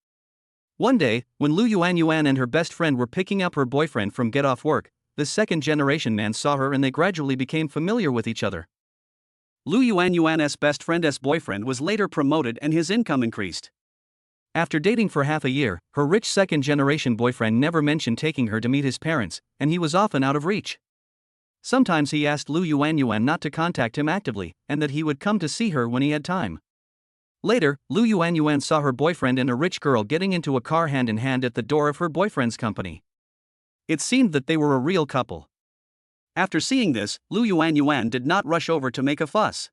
One day, when Lu Yuan and her best friend were picking up her boyfriend from get off work, this second-generation man saw her and they gradually became familiar with each other. Lu Yuan's best friend's boyfriend was later promoted and his income increased. After dating for half a year, her rich second-generation boyfriend never mentioned taking her to meet his parents, and he was often out of reach. Sometimes he asked Lu Yuan not to contact him actively, and that he would come to see her when he had time. Later, Lu Yuan saw her boyfriend and a rich girl getting into a car hand in hand at the door of her boyfriend's company. It seemed that they were a real couple. After seeing this, Lu Yuan did not rush over to make a fuss.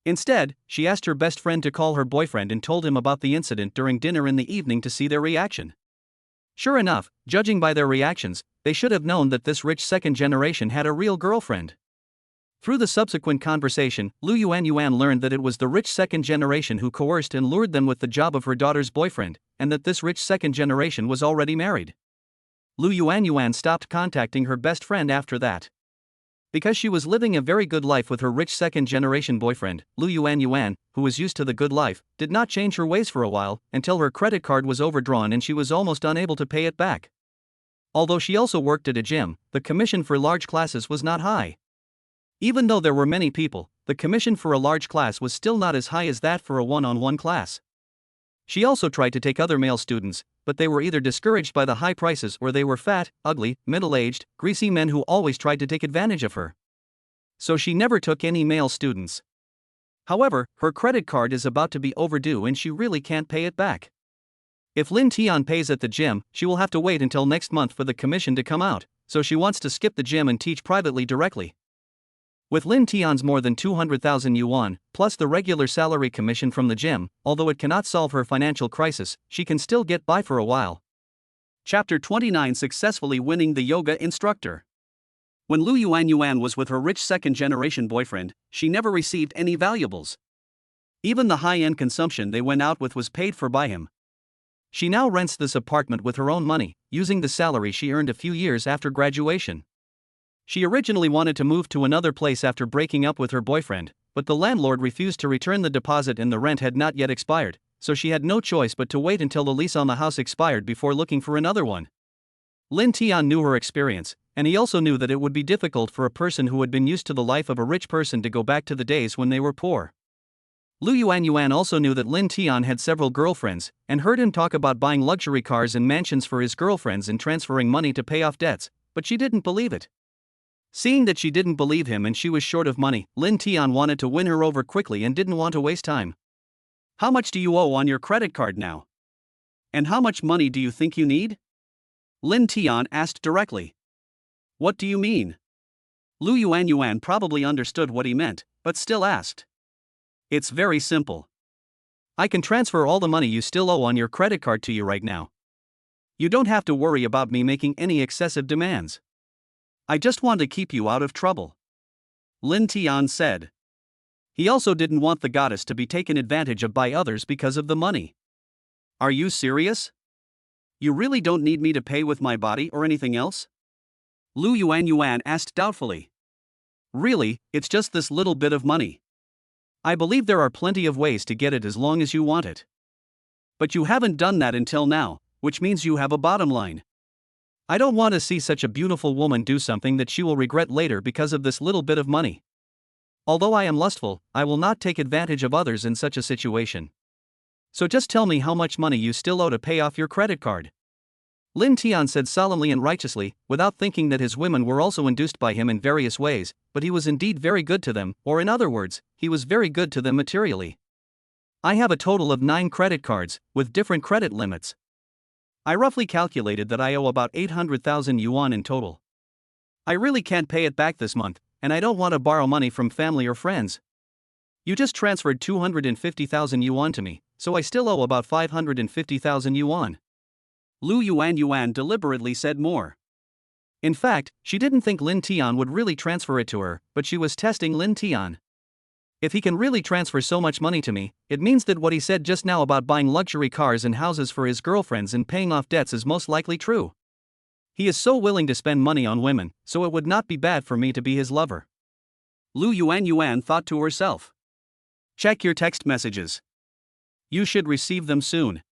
Instead, she asked her best friend to call her boyfriend and told him about the incident during dinner in the evening to see their reaction. Sure enough, judging by their reactions, they should have known that this rich second generation had a real girlfriend. Through the subsequent conversation, Lu Yuan learned that it was the rich second generation who coerced and lured them with the job of her daughter's boyfriend, and that this rich second generation was already married. Lu Yuan stopped contacting her best friend after that. Because she was living a very good life with her rich second-generation boyfriend, Lu Yuan, who was used to the good life, did not change her ways for a while, until her credit card was overdrawn and she was almost unable to pay it back. Although she also worked at a gym, the commission for large classes was not high. Even though there were many people, the commission for a large class was still not as high as that for a one-on-one class. She also tried to take other male students, but they were either discouraged by the high prices or they were fat, ugly, middle-aged, greasy men who always tried to take advantage of her. So she never took any male students. However, her credit card is about to be overdue and she really can't pay it back. If Linton pays at the gym, she will have to wait until next month for the commission to come out, so she wants to skip the gym and teach privately directly. With Linton's more than 200,000 yuan, plus the regular salary commission from the gym, although it cannot solve her financial crisis, she can still get by for a while. Chapter 29: Successfully Winning the Yoga Instructor. When Lu Yuan was with her rich second-generation boyfriend, she never received any valuables. Even the high-end consumption they went out with was paid for by him. She now rents this apartment with her own money, using the salary she earned a few years after graduation. She originally wanted to move to another place after breaking up with her boyfriend, but the landlord refused to return the deposit and the rent had not yet expired, so she had no choice but to wait until the lease on the house expired before looking for another one. Linton knew her experience, and he also knew that it would be difficult for a person who had been used to the life of a rich person to go back to the days when they were poor. Lu Yuan also knew that Linton had several girlfriends, and heard him talk about buying luxury cars and mansions for his girlfriends and transferring money to pay off debts, but she didn't believe it. Seeing that she didn't believe him and she was short of money, Linton wanted to win her over quickly and didn't want to waste time. How much do you owe on your credit card now? And how much money do you think you need? Linton asked directly. What do you mean? Lu Yuan probably understood what he meant, but still asked. It's very simple. I can transfer all the money you still owe on your credit card to you right now. You don't have to worry about me making any excessive demands. I just want to keep you out of trouble. Linton said. He also didn't want the goddess to be taken advantage of by others because of the money. Are you serious? You really don't need me to pay with my body or anything else? Lu Yuan asked doubtfully. Really, it's just this little bit of money. I believe there are plenty of ways to get it as long as you want it. But you haven't done that until now, which means you have a bottom line. I don't want to see such a beautiful woman do something that she will regret later because of this little bit of money. Although I am lustful, I will not take advantage of others in such a situation. So just tell me how much money you still owe to pay off your credit card. Linton said solemnly and righteously, without thinking that his women were also induced by him in various ways, but he was indeed very good to them, or in other words, he was very good to them materially. I have a total of 9 credit cards, with different credit limits. I roughly calculated that I owe about 800,000 yuan in total. I really can't pay it back this month, and I don't want to borrow money from family or friends. You just transferred 250,000 yuan to me, so I still owe about 550,000 yuan. Lu Yuan deliberately said more. In fact, she didn't think Linton would really transfer it to her, but she was testing Linton. If he can really transfer so much money to me, it means that what he said just now about buying luxury cars and houses for his girlfriends and paying off debts is most likely true. He is so willing to spend money on women, so it would not be bad for me to be his lover. Lu Yuan thought to herself. Check your text messages. You should receive them soon.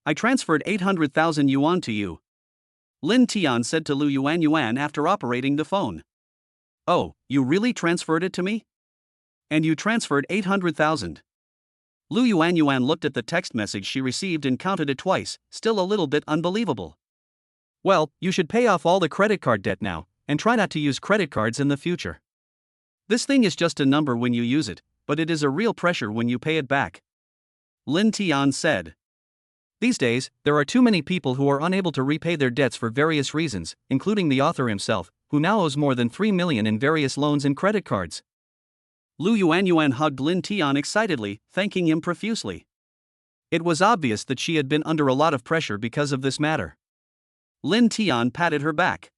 I transferred 800,000 yuan to you. Linton said to Lu Yuan after operating the phone. Oh, you really transferred it to me? And you transferred 800,000. Lu Yuan looked at the text message she received and counted it twice, still a little bit unbelievable. Well, you should pay off all the credit card debt now, and try not to use credit cards in the future. This thing is just a number when you use it, but it is a real pressure when you pay it back. Linton said. These days, there are too many people who are unable to repay their debts for various reasons, including the author himself, who now owes more than 3 million in various loans and credit cards. Lu Yuan hugged Linton excitedly, thanking him profusely. It was obvious that she had been under a lot of pressure because of this matter. Linton patted her back.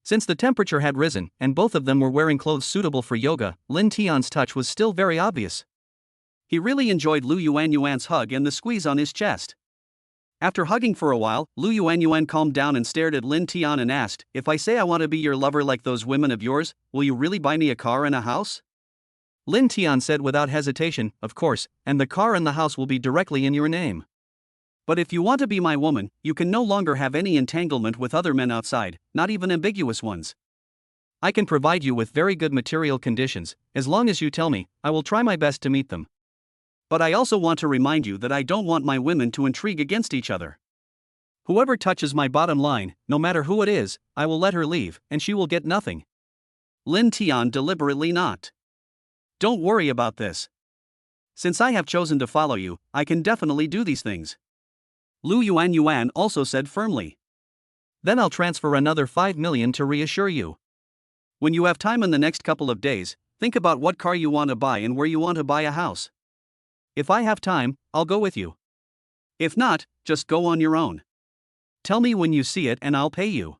Since the temperature had risen, and both of them were wearing clothes suitable for yoga, Linton's touch was still very obvious. He really enjoyed Lu Yuan's hug and the squeeze on his chest. After hugging for a while, Lu Yuanyuan calmed down and stared at Lin Tian and asked, "If I say I want to be your lover like those women of yours, will you really buy me a car and a house?" Lin Tian said without hesitation, "Of course, and the car and the house will be directly in your name. But if you want to be my woman, you can no longer have any entanglement with other men outside, not even ambiguous ones. I can provide you with very good material conditions, as long as you tell me, I will try my best to meet them. But I also want to remind you that I don't want my women to intrigue against each other. Whoever touches my bottom line, no matter who it is, I will let her leave, and she will get nothing." Lin Tian deliberately not. "Don't worry about this. Since I have chosen to follow you, I can definitely do these things," Lu Yuanyuan also said firmly. "Then I'll transfer another 5 million to reassure you. When you have time in the next couple of days, think about what car you want to buy and where you want to buy a house. If I have time, I'll go with you. If not, just go on your own. Tell me when you see it and I'll pay you."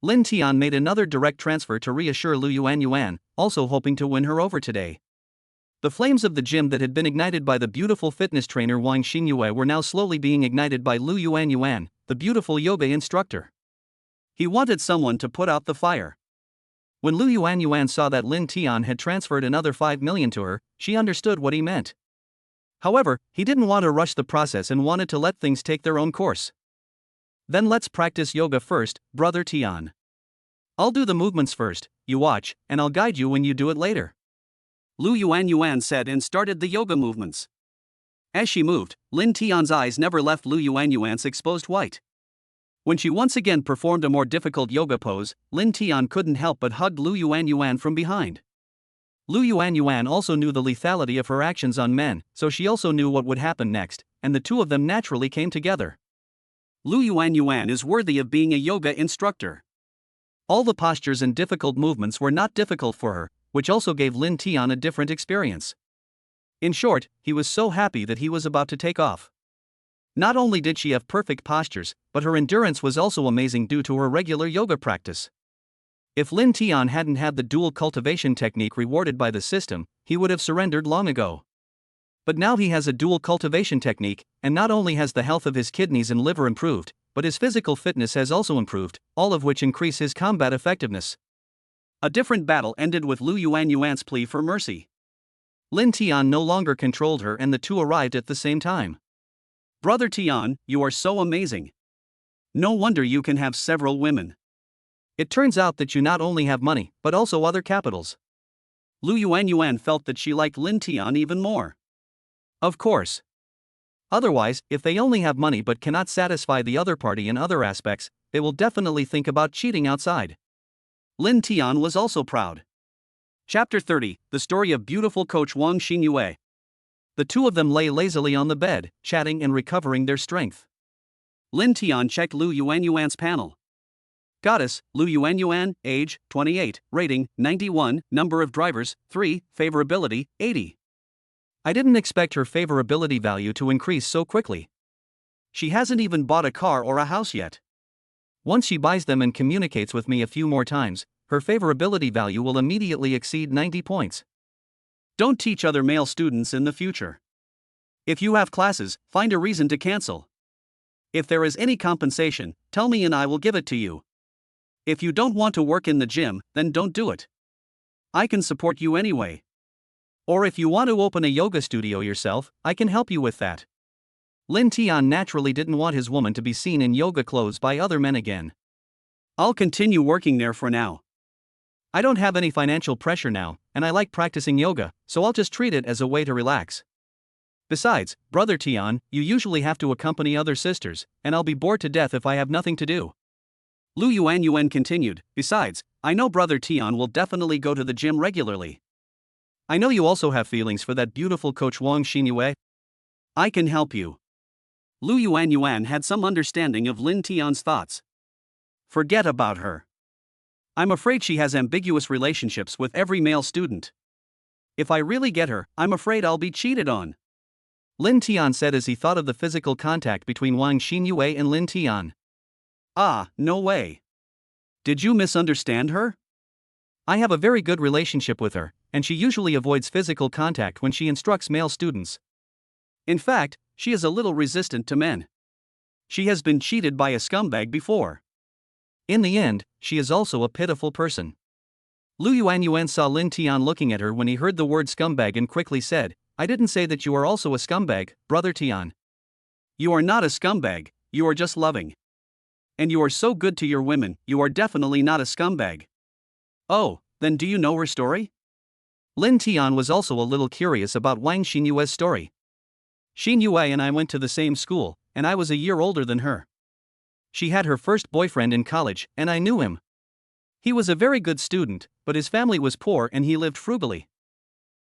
Lin Tian made another direct transfer to reassure Lu Yuanyuan, also hoping to win her over today. The flames of the gym that had been ignited by the beautiful fitness trainer Wang Xinyue were now slowly being ignited by Lu Yuanyuan, the beautiful yoga instructor. He wanted someone to put out the fire. When Lu Yuanyuan saw that Lin Tian had transferred another 5 million to her, she understood what he meant. However, he didn't want to rush the process and wanted to let things take their own course. "Then let's practice yoga first, brother Tian. I'll do the movements first, you watch, and I'll guide you when you do it later," Lu Yuanyuan said and started the yoga movements. As she moved, Lin Tian's eyes never left Lu Yuanyuan's exposed white. When she once again performed a more difficult yoga pose, Lin Tian couldn't help but hug Lu Yuanyuan from behind. Lu Yuanyuan also knew the lethality of her actions on men, so she also knew what would happen next, and the two of them naturally came together. Lu Yuanyuan is worthy of being a yoga instructor. All the postures and difficult movements were not difficult for her, which also gave Lin Tian a different experience. In short, he was so happy that he was about to take off. Not only did she have perfect postures, but her endurance was also amazing due to her regular yoga practice. If Lin Tian hadn't had the dual cultivation technique rewarded by the system, he would have surrendered long ago. But now he has a dual cultivation technique, and not only has the health of his kidneys and liver improved, but his physical fitness has also improved, all of which increase his combat effectiveness. A different battle ended with Lu Yuanyuan's plea for mercy. Lin Tian no longer controlled her and the two arrived at the same time. "Brother Tian, you are so amazing. No wonder you can have several women. It turns out that you not only have money, but also other capitals." Lu Yuanyuan felt that she liked Lin Tian even more. Of course. Otherwise, if they only have money but cannot satisfy the other party in other aspects, they will definitely think about cheating outside. Lin Tian was also proud. Chapter 30, The Story of Beautiful Coach Wong Xinyue. The two of them lay lazily on the bed, chatting and recovering their strength. Lin Tian checked Lu Yuanyuan's panel. Goddess, Lu Yuanyuan, age, 28, rating, 91, number of drivers, 3, favorability, 80. I didn't expect her favorability value to increase so quickly. She hasn't even bought a car or a house yet. Once she buys them and communicates with me a few more times, her favorability value will immediately exceed 90 points. Don't teach other male students in the future. If you have classes, find a reason to cancel. If there is any compensation, tell me and I will give it to you. If you don't want to work in the gym, then don't do it. I can support you anyway. Or if you want to open a yoga studio yourself, I can help you with that. Lin Tian naturally didn't want his woman to be seen in yoga clothes by other men again. I'll continue working there for now. I don't have any financial pressure now, and I like practicing yoga, so I'll just treat it as a way to relax. Besides, brother Tian, you usually have to accompany other sisters, and I'll be bored to death if I have nothing to do. Lu Yuanyuan continued, besides, I know brother Tian will definitely go to the gym regularly. I know you also have feelings for that beautiful coach Wong Xinyue. I can help you. Lu Yuanyuan had some understanding of Lin Tian's thoughts. Forget about her. I'm afraid she has ambiguous relationships with every male student. If I really get her, I'm afraid I'll be cheated on. Lin Tian said as he thought of the physical contact between Wang Xinyue and Lin Tian. Ah, no way. Did you misunderstand her? I have a very good relationship with her, and she usually avoids physical contact when she instructs male students. In fact, she is a little resistant to men. She has been cheated by a scumbag before. In the end, she is also a pitiful person. Lu Yuanyuan saw Lin Tian looking at her when he heard the word scumbag and quickly said, I didn't say that you are also a scumbag, brother Tian. You are not a scumbag, you are just loving. And you are so good to your women, you are definitely not a scumbag. Oh, then do you know her story? Lin Tian was also a little curious about Wang Xinyue's story. Xinyue and I went to the same school, and I was a year older than her. She had her first boyfriend in college, and I knew him. He was a very good student, but his family was poor and he lived frugally.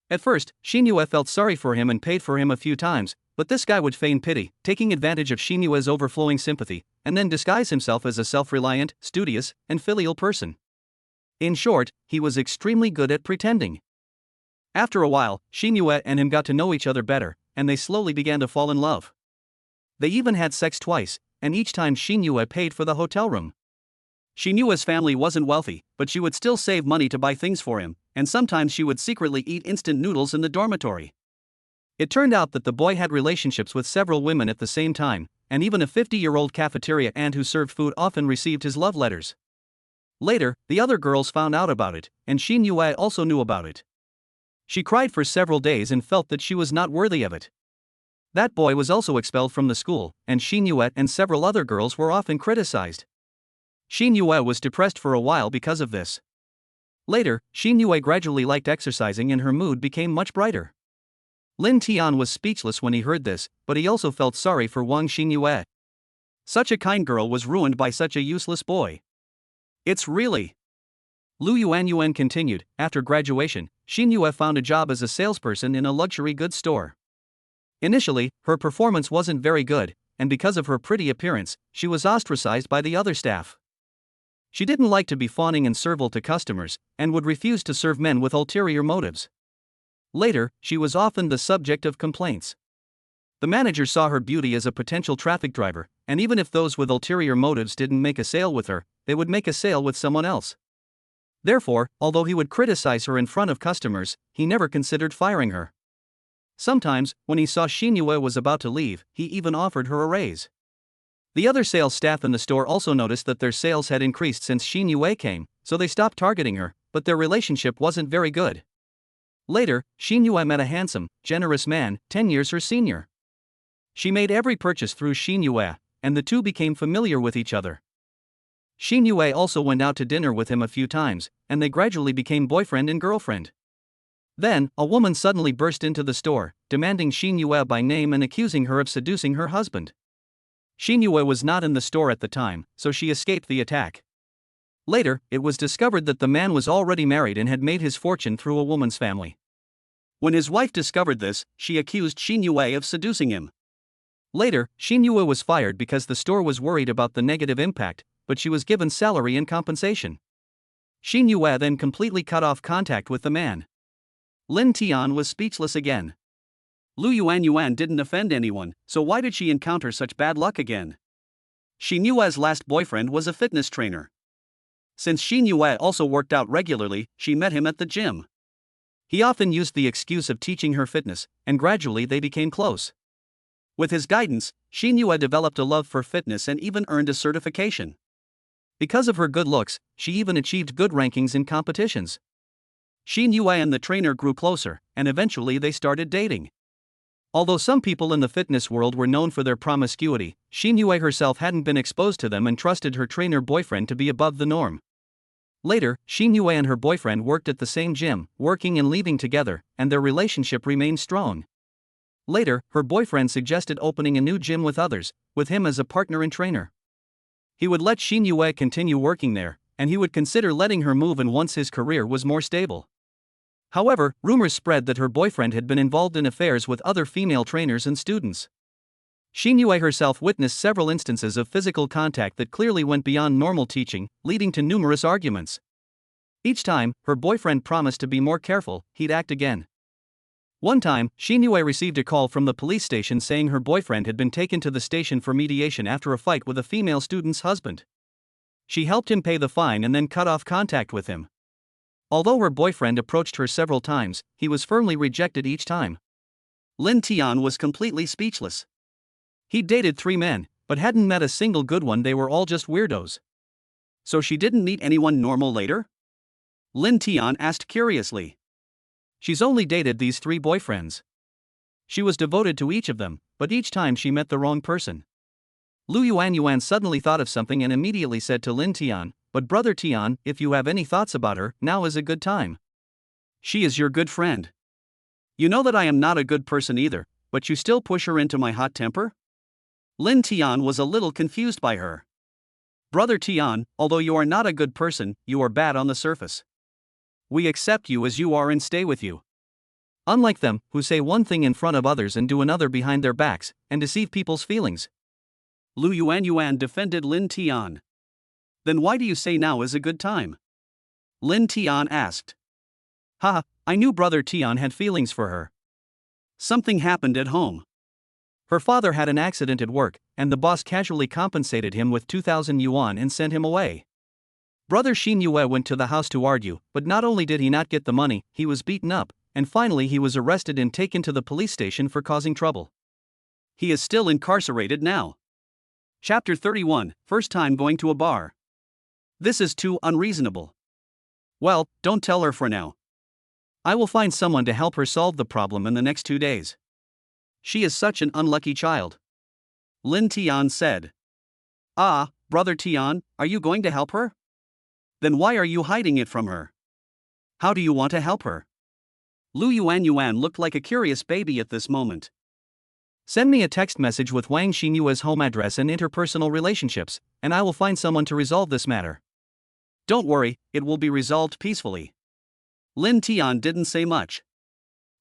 At first, Xinyue felt sorry for him and paid for him a few times, but this guy would feign pity, taking advantage of Xinyue's overflowing sympathy, and then disguise himself as a self-reliant, studious, and filial person. In short, he was extremely good at pretending. After a while, Xinyue and him got to know each other better, and they slowly began to fall in love. They even had sex twice, and each time Xinyue paid for the hotel room. Xinyue's family wasn't wealthy, but she would still save money to buy things for him, and sometimes she would secretly eat instant noodles in the dormitory. It turned out that the boy had relationships with several women at the same time, and even a 50-year-old cafeteria aunt who served food often received his love letters. Later, the other girls found out about it, and Xinyue also knew about it. She cried for several days and felt that she was not worthy of it. That boy was also expelled from the school, and Xinyue and several other girls were often criticized. Xinyue was depressed for a while because of this. Later, Xinyue gradually liked exercising and her mood became much brighter. Lin Tian was speechless when he heard this, but he also felt sorry for Wang Xinyue. Such a kind girl was ruined by such a useless boy. It's really... Lu Yuanyuan continued, after graduation, Xinyue found a job as a salesperson in a luxury goods store. Initially, her performance wasn't very good, and because of her pretty appearance, she was ostracized by the other staff. She didn't like to be fawning and servile to customers, and would refuse to serve men with ulterior motives. Later, she was often the subject of complaints. The manager saw her beauty as a potential traffic driver, and even if those with ulterior motives didn't make a sale with her, they would make a sale with someone else. Therefore, although he would criticize her in front of customers, he never considered firing her. Sometimes, when he saw Xinyue was about to leave, he even offered her a raise. The other sales staff in the store also noticed that their sales had increased since Xinyue came, so they stopped targeting her, but their relationship wasn't very good. Later, Xinyue met a handsome, generous man, 10 years her senior. She made every purchase through Xinyue, and the two became familiar with each other. Xinyue also went out to dinner with him a few times, and they gradually became boyfriend and girlfriend. Then, a woman suddenly burst into the store, demanding Xinyue by name and accusing her of seducing her husband. Xinyue was not in the store at the time, so she escaped the attack. Later, it was discovered that the man was already married and had made his fortune through a woman's family. When his wife discovered this, she accused Xinyue of seducing him. Later, Xinyue was fired because the store was worried about the negative impact, but she was given salary and compensation. Xinyue then completely cut off contact with the man. Lin Tian was speechless again. Lu Yuanyuan didn't offend anyone, so why did she encounter such bad luck again? Xinyue's last boyfriend was a fitness trainer. Since Xinyue also worked out regularly, she met him at the gym. He often used the excuse of teaching her fitness, and gradually they became close. With his guidance, Xinyue developed a love for fitness and even earned a certification. Because of her good looks, she even achieved good rankings in competitions. Xinyue and the trainer grew closer, and eventually they started dating. Although some people in the fitness world were known for their promiscuity, Xinyue herself hadn't been exposed to them and trusted her trainer boyfriend to be above the norm. Later, Xinyue and her boyfriend worked at the same gym, working and leaving together, and their relationship remained strong. Later, her boyfriend suggested opening a new gym with others, with him as a partner and trainer. He would let Xinyue continue working there, and he would consider letting her move in once his career was more stable. However, rumors spread that her boyfriend had been involved in affairs with other female trainers and students. Xinyue herself witnessed several instances of physical contact that clearly went beyond normal teaching, leading to numerous arguments. Each time, her boyfriend promised to be more careful, he'd act again. One time, Xinyue received a call from the police station saying her boyfriend had been taken to the station for mediation after a fight with a female student's husband. She helped him pay the fine and then cut off contact with him. Although her boyfriend approached her several times, he was firmly rejected each time. Lin Tian was completely speechless. He dated 3 men, but hadn't met a single good one. They were all just weirdos. So she didn't meet anyone normal later? Linton asked curiously. She's only dated these 3 boyfriends. She was devoted to each of them, but each time she met the wrong person. Lu Yuan suddenly thought of something and immediately said to Linton, "But brother Tian, if you have any thoughts about her, now is a good time. She is your good friend. You know that I am not a good person either, but you still push her into my hot temper?" Linton was a little confused by her. "Brother Tian, although you are not a good person, you are bad on the surface. We accept you as you are and stay with you. Unlike them, who say one thing in front of others and do another behind their backs, and deceive people's feelings." Lu Yuan defended Linton. "Then why do you say now is a good time?" Linton asked. "Haha, I knew brother Tian had feelings for her. Something happened at home. Her father had an accident at work, and the boss casually compensated him with 2,000 yuan and sent him away. Brother Xin Yue went to the house to argue, but not only did he not get the money, he was beaten up, and finally he was arrested and taken to the police station for causing trouble. He is still incarcerated now." Chapter 31, First time going to a bar. "This is too unreasonable." "Well, don't tell her for now. I will find someone to help her solve the problem in the next 2 days. She is such an unlucky child," Linton said. "Ah, brother Tian, are you going to help her? Then why are you hiding it from her? How do you want to help her?" Lu Yuan looked like a curious baby at this moment. "Send me a text message with Wang Xinyue's home address and interpersonal relationships, and I will find someone to resolve this matter." "Don't worry, it will be resolved peacefully." Linton didn't say much.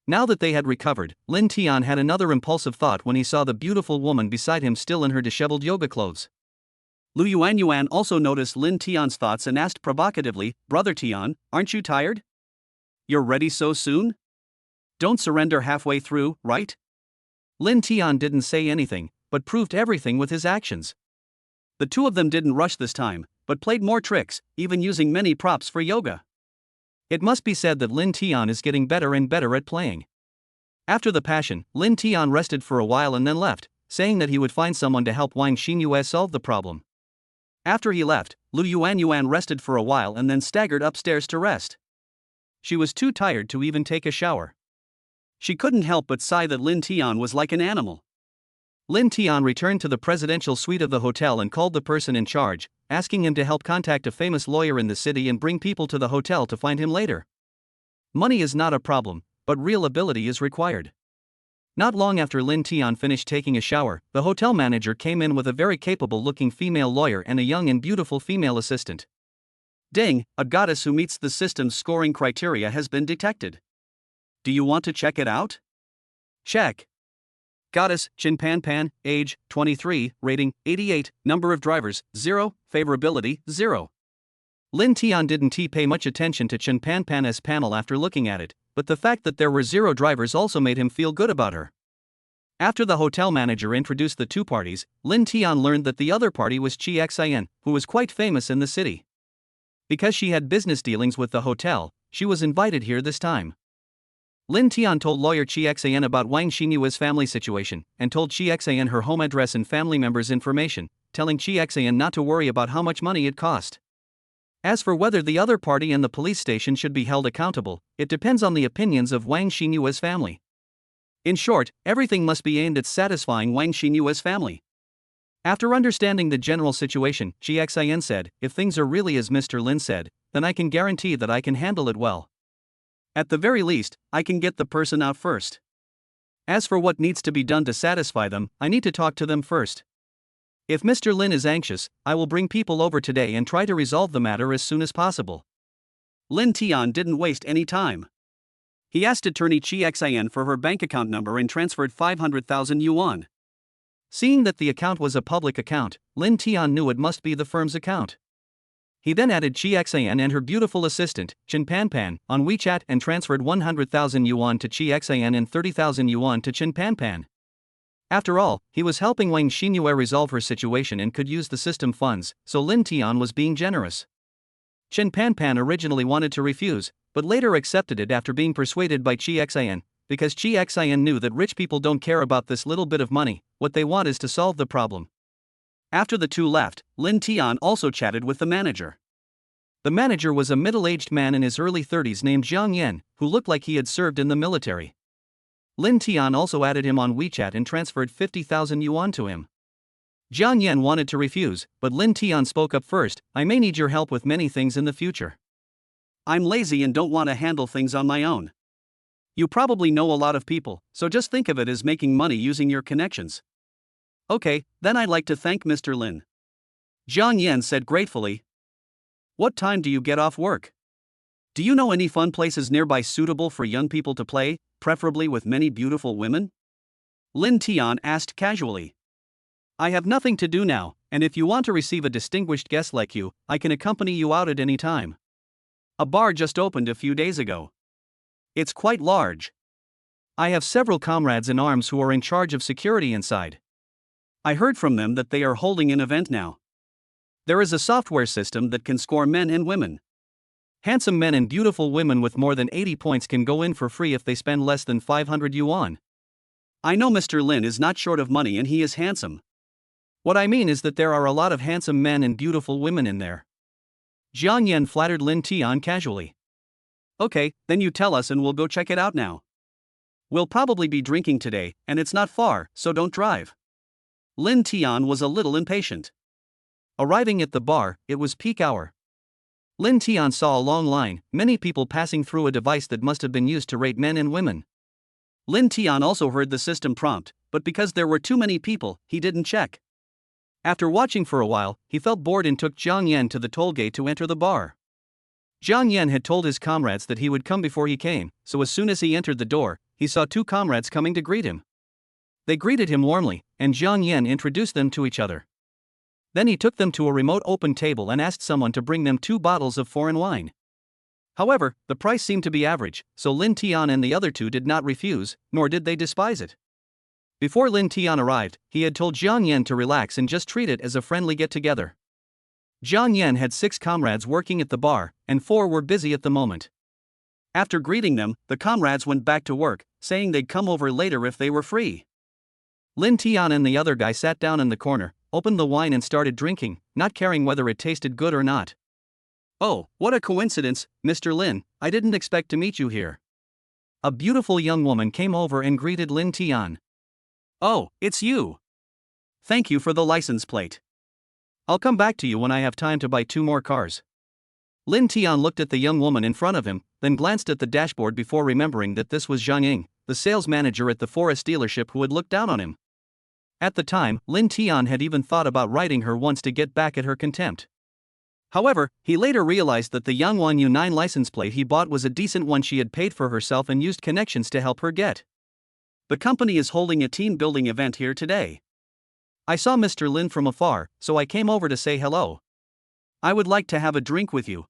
Now that they had recovered, Linton had another impulsive thought when he saw the beautiful woman beside him still in her disheveled yoga clothes. Lu Yuan also noticed Linton's thoughts and asked provocatively, "Brother Tian, aren't you tired? You're ready so soon? Don't surrender halfway through, right?" Linton didn't say anything, but proved everything with his actions. The 2 of them didn't rush this time, but played more tricks, even using many props for yoga. It must be said that Linton is getting better and better at playing. After the passion, Linton rested for a while and then left, saying that he would find someone to help Wang Xinyue solve the problem. After he left, Lu Yuan rested for a while and then staggered upstairs to rest. She was too tired to even take a shower. She couldn't help but sigh that Linton was like an animal. Linton returned to the presidential suite of the hotel and called the person in charge, asking him to help contact a famous lawyer in the city and bring people to the hotel to find him later. Money is not a problem, but real ability is required. Not long after Linton finished taking a shower, the hotel manager came in with a very capable-looking female lawyer and a young and beautiful female assistant. "Ding, a goddess who meets the system's scoring criteria has been detected. Do you want to check it out?" "Check. Goddess, Chin Pan Pan, age, 23, rating, 88, number of drivers, 0, favorability, 0. Linton didn't pay much attention to Chin Pan Pan's panel after looking at it, but the fact that there were 0 drivers also made him feel good about her. After the hotel manager introduced the 2 parties, Linton learned that the other party was Chi Xian, who was quite famous in the city. Because she had business dealings with the hotel, she was invited here this time. Linton told lawyer Chi Xian about Wang Xinyue's family situation, and told Chi Xian her home address and family members' information, telling Chi Xian not to worry about how much money it cost. As for whether the other party and the police station should be held accountable, it depends on the opinions of Wang Xinyue's family. In short, everything must be aimed at satisfying Wang Xinyue's family. After understanding the general situation, Chi Xian said, "If things are really as Mr. Lin said, then I can guarantee that I can handle it well. At the very least, I can get the person out first. As for what needs to be done to satisfy them, I need to talk to them first. If Mr. Lin is anxious, I will bring people over today and try to resolve the matter as soon as possible." Linton didn't waste any time. He asked attorney Chi Xian for her bank account number and transferred 500,000 yuan. Seeing that the account was a public account, Linton knew it must be the firm's account. He then added Chi Xian and her beautiful assistant, Chin Pan Pan, on WeChat and transferred 100,000 yuan to Chi Xian and 30,000 yuan to Chin Pan Pan. After all, he was helping Wang Xinyue resolve her situation and could use the system funds, so Linton was being generous. Chin Pan Pan originally wanted to refuse, but later accepted it after being persuaded by Chi Xian, because Chi Xian knew that rich people don't care about this little bit of money, what they want is to solve the problem. After the two left, Lin Tian also chatted with the manager. The manager was a middle-aged man in his early 30s named Zhang Yan, who looked like he had served in the military. Lin Tian also added him on WeChat and transferred 50,000 yuan to him. Zhang Yan wanted to refuse, but Lin Tian spoke up first. "I may need your help with many things in the future. I'm lazy and don't want to handle things on my own. You probably know a lot of people, so just think of it as making money using your connections." "Okay, then I'd like to thank Mr. Lin," Zhang Yan said gratefully. "What time do you get off work? Do you know any fun places nearby suitable for young people to play, preferably with many beautiful women?" Lin Tian asked casually. "I have nothing to do now, and if you want to receive a distinguished guest like you, I can accompany you out at any time. A bar just opened a few days ago. It's quite large. I have several comrades in arms who are in charge of security inside. I heard from them that they are holding an event now. There is a software system that can score men and women. Handsome men and beautiful women with more than 80 points can go in for free if they spend less than 500 yuan. I know Mr. Lin is not short of money and he is handsome. What I mean is that there are a lot of handsome men and beautiful women in there." Zhang Yan flattered Lin Tian casually. "Okay, then you tell us and we'll go check it out now. We'll probably be drinking today, and it's not far, so don't drive." Lin Tian was a little impatient. Arriving at the bar, it was peak hour. Lin Tian saw a long line, many people passing through a device that must have been used to rate men and women. Lin Tian also heard the system prompt, but because there were too many people, he didn't check. After watching for a while, he felt bored and took Zhang Yan to the toll gate to enter the bar. Zhang Yan had told his comrades that he would come before he came, so as soon as he entered the door, he saw two comrades coming to greet him. They greeted him warmly, and Zhang Yan introduced them to each other. Then he took them to a remote open table and asked someone to bring them 2 bottles of foreign wine. However, the price seemed to be average, so Lin Tian and the other two did not refuse, nor did they despise it. Before Lin Tian arrived, he had told Zhang Yan to relax and just treat it as a friendly get-together. Zhang Yan had 6 comrades working at the bar, and 4 were busy at the moment. After greeting them, the comrades went back to work, saying they'd come over later if they were free. Lin Tian and the other guy sat down in the corner, opened the wine and started drinking, not caring whether it tasted good or not. "Oh, what a coincidence, Mr. Lin, I didn't expect to meet you here." A beautiful young woman came over and greeted Lin Tian. "Oh, it's you. Thank you for the license plate. I'll come back to you when I have time to buy 2 more cars." Lin Tian looked at the young woman in front of him, then glanced at the dashboard before remembering that this was Zhang Ying, the sales manager at the forest dealership who had looked down on him. At the time, Lin Tian had even thought about writing her once to get back at her contempt. However, he later realized that the Yangwan U9 license plate he bought was a decent one she had paid for herself and used connections to help her get. "The company is holding a team-building event here today. I saw Mr. Lin from afar, so I came over to say hello. I would like to have a drink with you.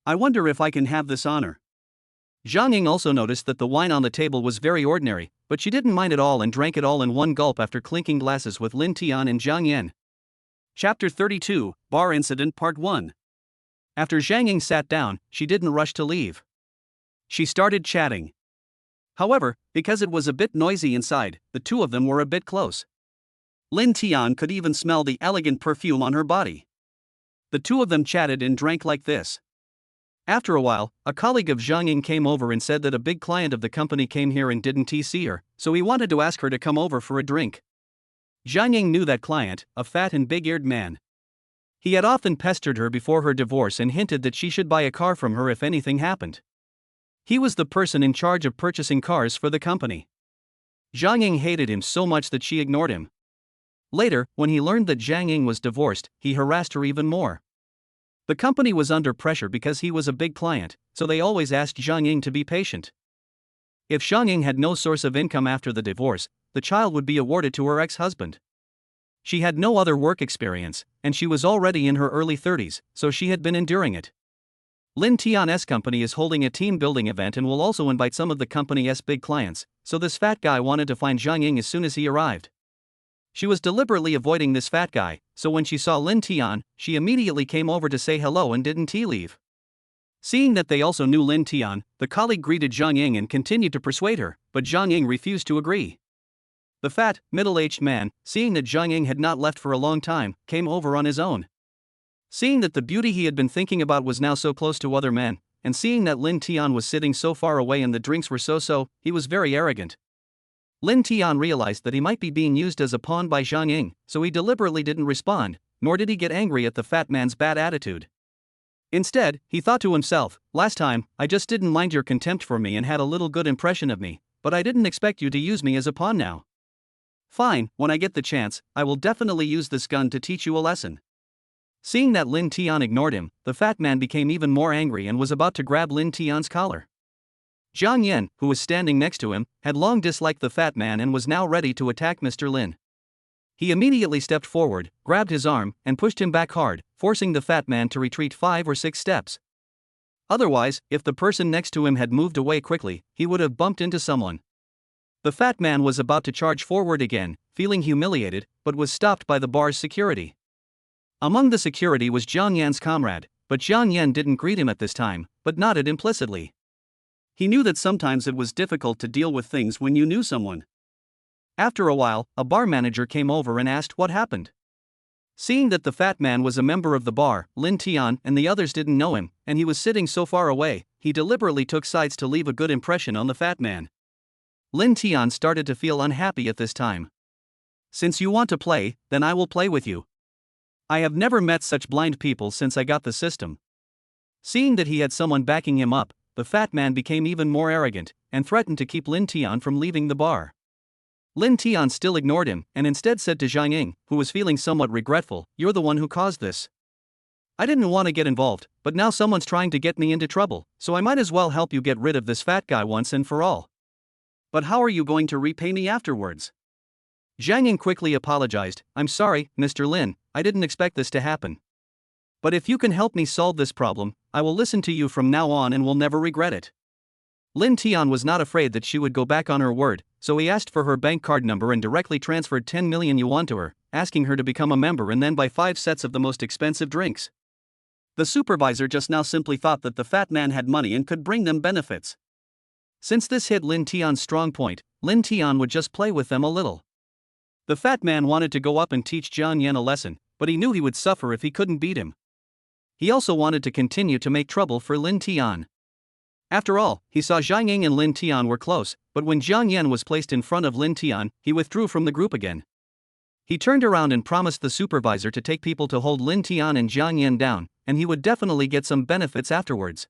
I wonder if I can have this honor." Zhang Ying also noticed that the wine on the table was very ordinary, but she didn't mind at all and drank it all in one gulp after clinking glasses with Lin Tian and Zhang Yan. Chapter 32, Bar Incident Part 1. After Zhang Ying sat down, she didn't rush to leave. She started chatting. However, because it was a bit noisy inside, the two of them were a bit close. Lin Tian could even smell the elegant perfume on her body. The two of them chatted and drank like this. After a while, a colleague of Zhang Ying came over and said that a big client of the company came here and didn't see her, so he wanted to ask her to come over for a drink. Zhang Ying knew that client, a fat and big-eared man. He had often pestered her before her divorce and hinted that she should buy a car from her if anything happened. He was the person in charge of purchasing cars for the company. Zhang Ying hated him so much that she ignored him. Later, when he learned that Zhang Ying was divorced, he harassed her even more. The company was under pressure because he was a big client, so they always asked Zhang Ying to be patient. If Zhang Ying had no source of income after the divorce, the child would be awarded to her ex-husband. She had no other work experience, and she was already in her early 30s, so she had been enduring it. Lin Tian's company is holding a team-building event and will also invite some of the company's big clients, so this fat guy wanted to find Zhang Ying as soon as he arrived. She was deliberately avoiding this fat guy, so when she saw Lin Tian, she immediately came over to say hello and didn't leave. Seeing that they also knew Lin Tian, the colleague greeted Zhang Ying and continued to persuade her, but Zhang Ying refused to agree. The fat, middle-aged man, seeing that Zhang Ying had not left for a long time, came over on his own. Seeing that the beauty he had been thinking about was now so close to other men, and seeing that Lin Tian was sitting so far away and the drinks were so, he was very arrogant. Lin Tian realized that he might be being used as a pawn by Zhang Ying, so he deliberately didn't respond, nor did he get angry at the fat man's bad attitude. Instead, he thought to himself, last time, I just didn't mind your contempt for me and had a little good impression of me, but I didn't expect you to use me as a pawn now. Fine, when I get the chance, I will definitely use this gun to teach you a lesson. Seeing that Lin Tian ignored him, the fat man became even more angry and was about to grab Lin Tian's collar. Zhang Yan, who was standing next to him, had long disliked the fat man and was now ready to attack Mr. Lin. He immediately stepped forward, grabbed his arm, and pushed him back hard, forcing the fat man to retreat 5 or 6 steps. Otherwise, if the person next to him had moved away quickly, he would have bumped into someone. The fat man was about to charge forward again, feeling humiliated, but was stopped by the bar's security. Among the security was Zhang Yan's comrade, but Zhang Yan didn't greet him at this time, but nodded implicitly. He knew that sometimes it was difficult to deal with things when you knew someone. After a while, a bar manager came over and asked what happened. Seeing that the fat man was a member of the bar, Lin Tian and the others didn't know him, and he was sitting so far away, he deliberately took sides to leave a good impression on the fat man. Lin Tian started to feel unhappy at this time. Since you want to play, then I will play with you. I have never met such blind people since I got the system. Seeing that he had someone backing him up, the fat man became even more arrogant, and threatened to keep Lin Tian from leaving the bar. Lin Tian still ignored him, and instead said to Zhang Ying, who was feeling somewhat regretful, "You're the one who caused this. I didn't want to get involved, but now someone's trying to get me into trouble, so I might as well help you get rid of this fat guy once and for all. But how are you going to repay me afterwards?" Zhang Ying quickly apologized, "I'm sorry, Mr. Lin, I didn't expect this to happen. But if you can help me solve this problem, I will listen to you from now on and will never regret it." Lin Tian was not afraid that she would go back on her word, so he asked for her bank card number and directly transferred 10 million yuan to her, asking her to become a member and then buy 5 sets of the most expensive drinks. The supervisor just now simply thought that the fat man had money and could bring them benefits. Since this hit Lin Tian's strong point, Lin Tian would just play with them a little. The fat man wanted to go up and teach Zhang Yan a lesson, but he knew he would suffer if he couldn't beat him. He also wanted to continue to make trouble for Lin Tian. After all, he saw Zhang Ying and Lin Tian were close, but when Zhang Yan was placed in front of Lin Tian, he withdrew from the group again. He turned around and promised the supervisor to take people to hold Lin Tian and Zhang Yan down, and he would definitely get some benefits afterwards.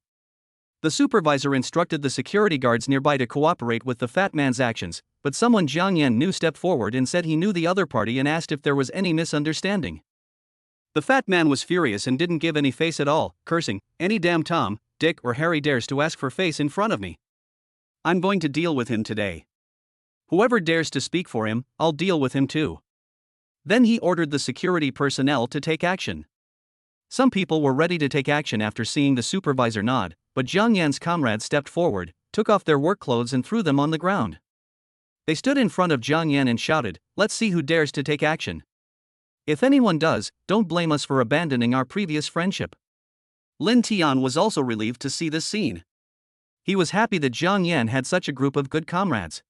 The supervisor instructed the security guards nearby to cooperate with the fat man's actions, but someone Zhang Yan knew stepped forward and said he knew the other party and asked if there was any misunderstanding. The fat man was furious and didn't give any face at all, cursing, "Any damn Tom, Dick or Harry dares to ask for face in front of me. I'm going to deal with him today. Whoever dares to speak for him, I'll deal with him too." Then he ordered the security personnel to take action. Some people were ready to take action after seeing the supervisor nod, but Zhang Yan's comrades stepped forward, took off their work clothes and threw them on the ground. They stood in front of Zhang Yan and shouted, "Let's see who dares to take action. If anyone does, don't blame us for abandoning our previous friendship." Lin Tian was also relieved to see this scene. He was happy that Zhang Yan had such a group of good comrades.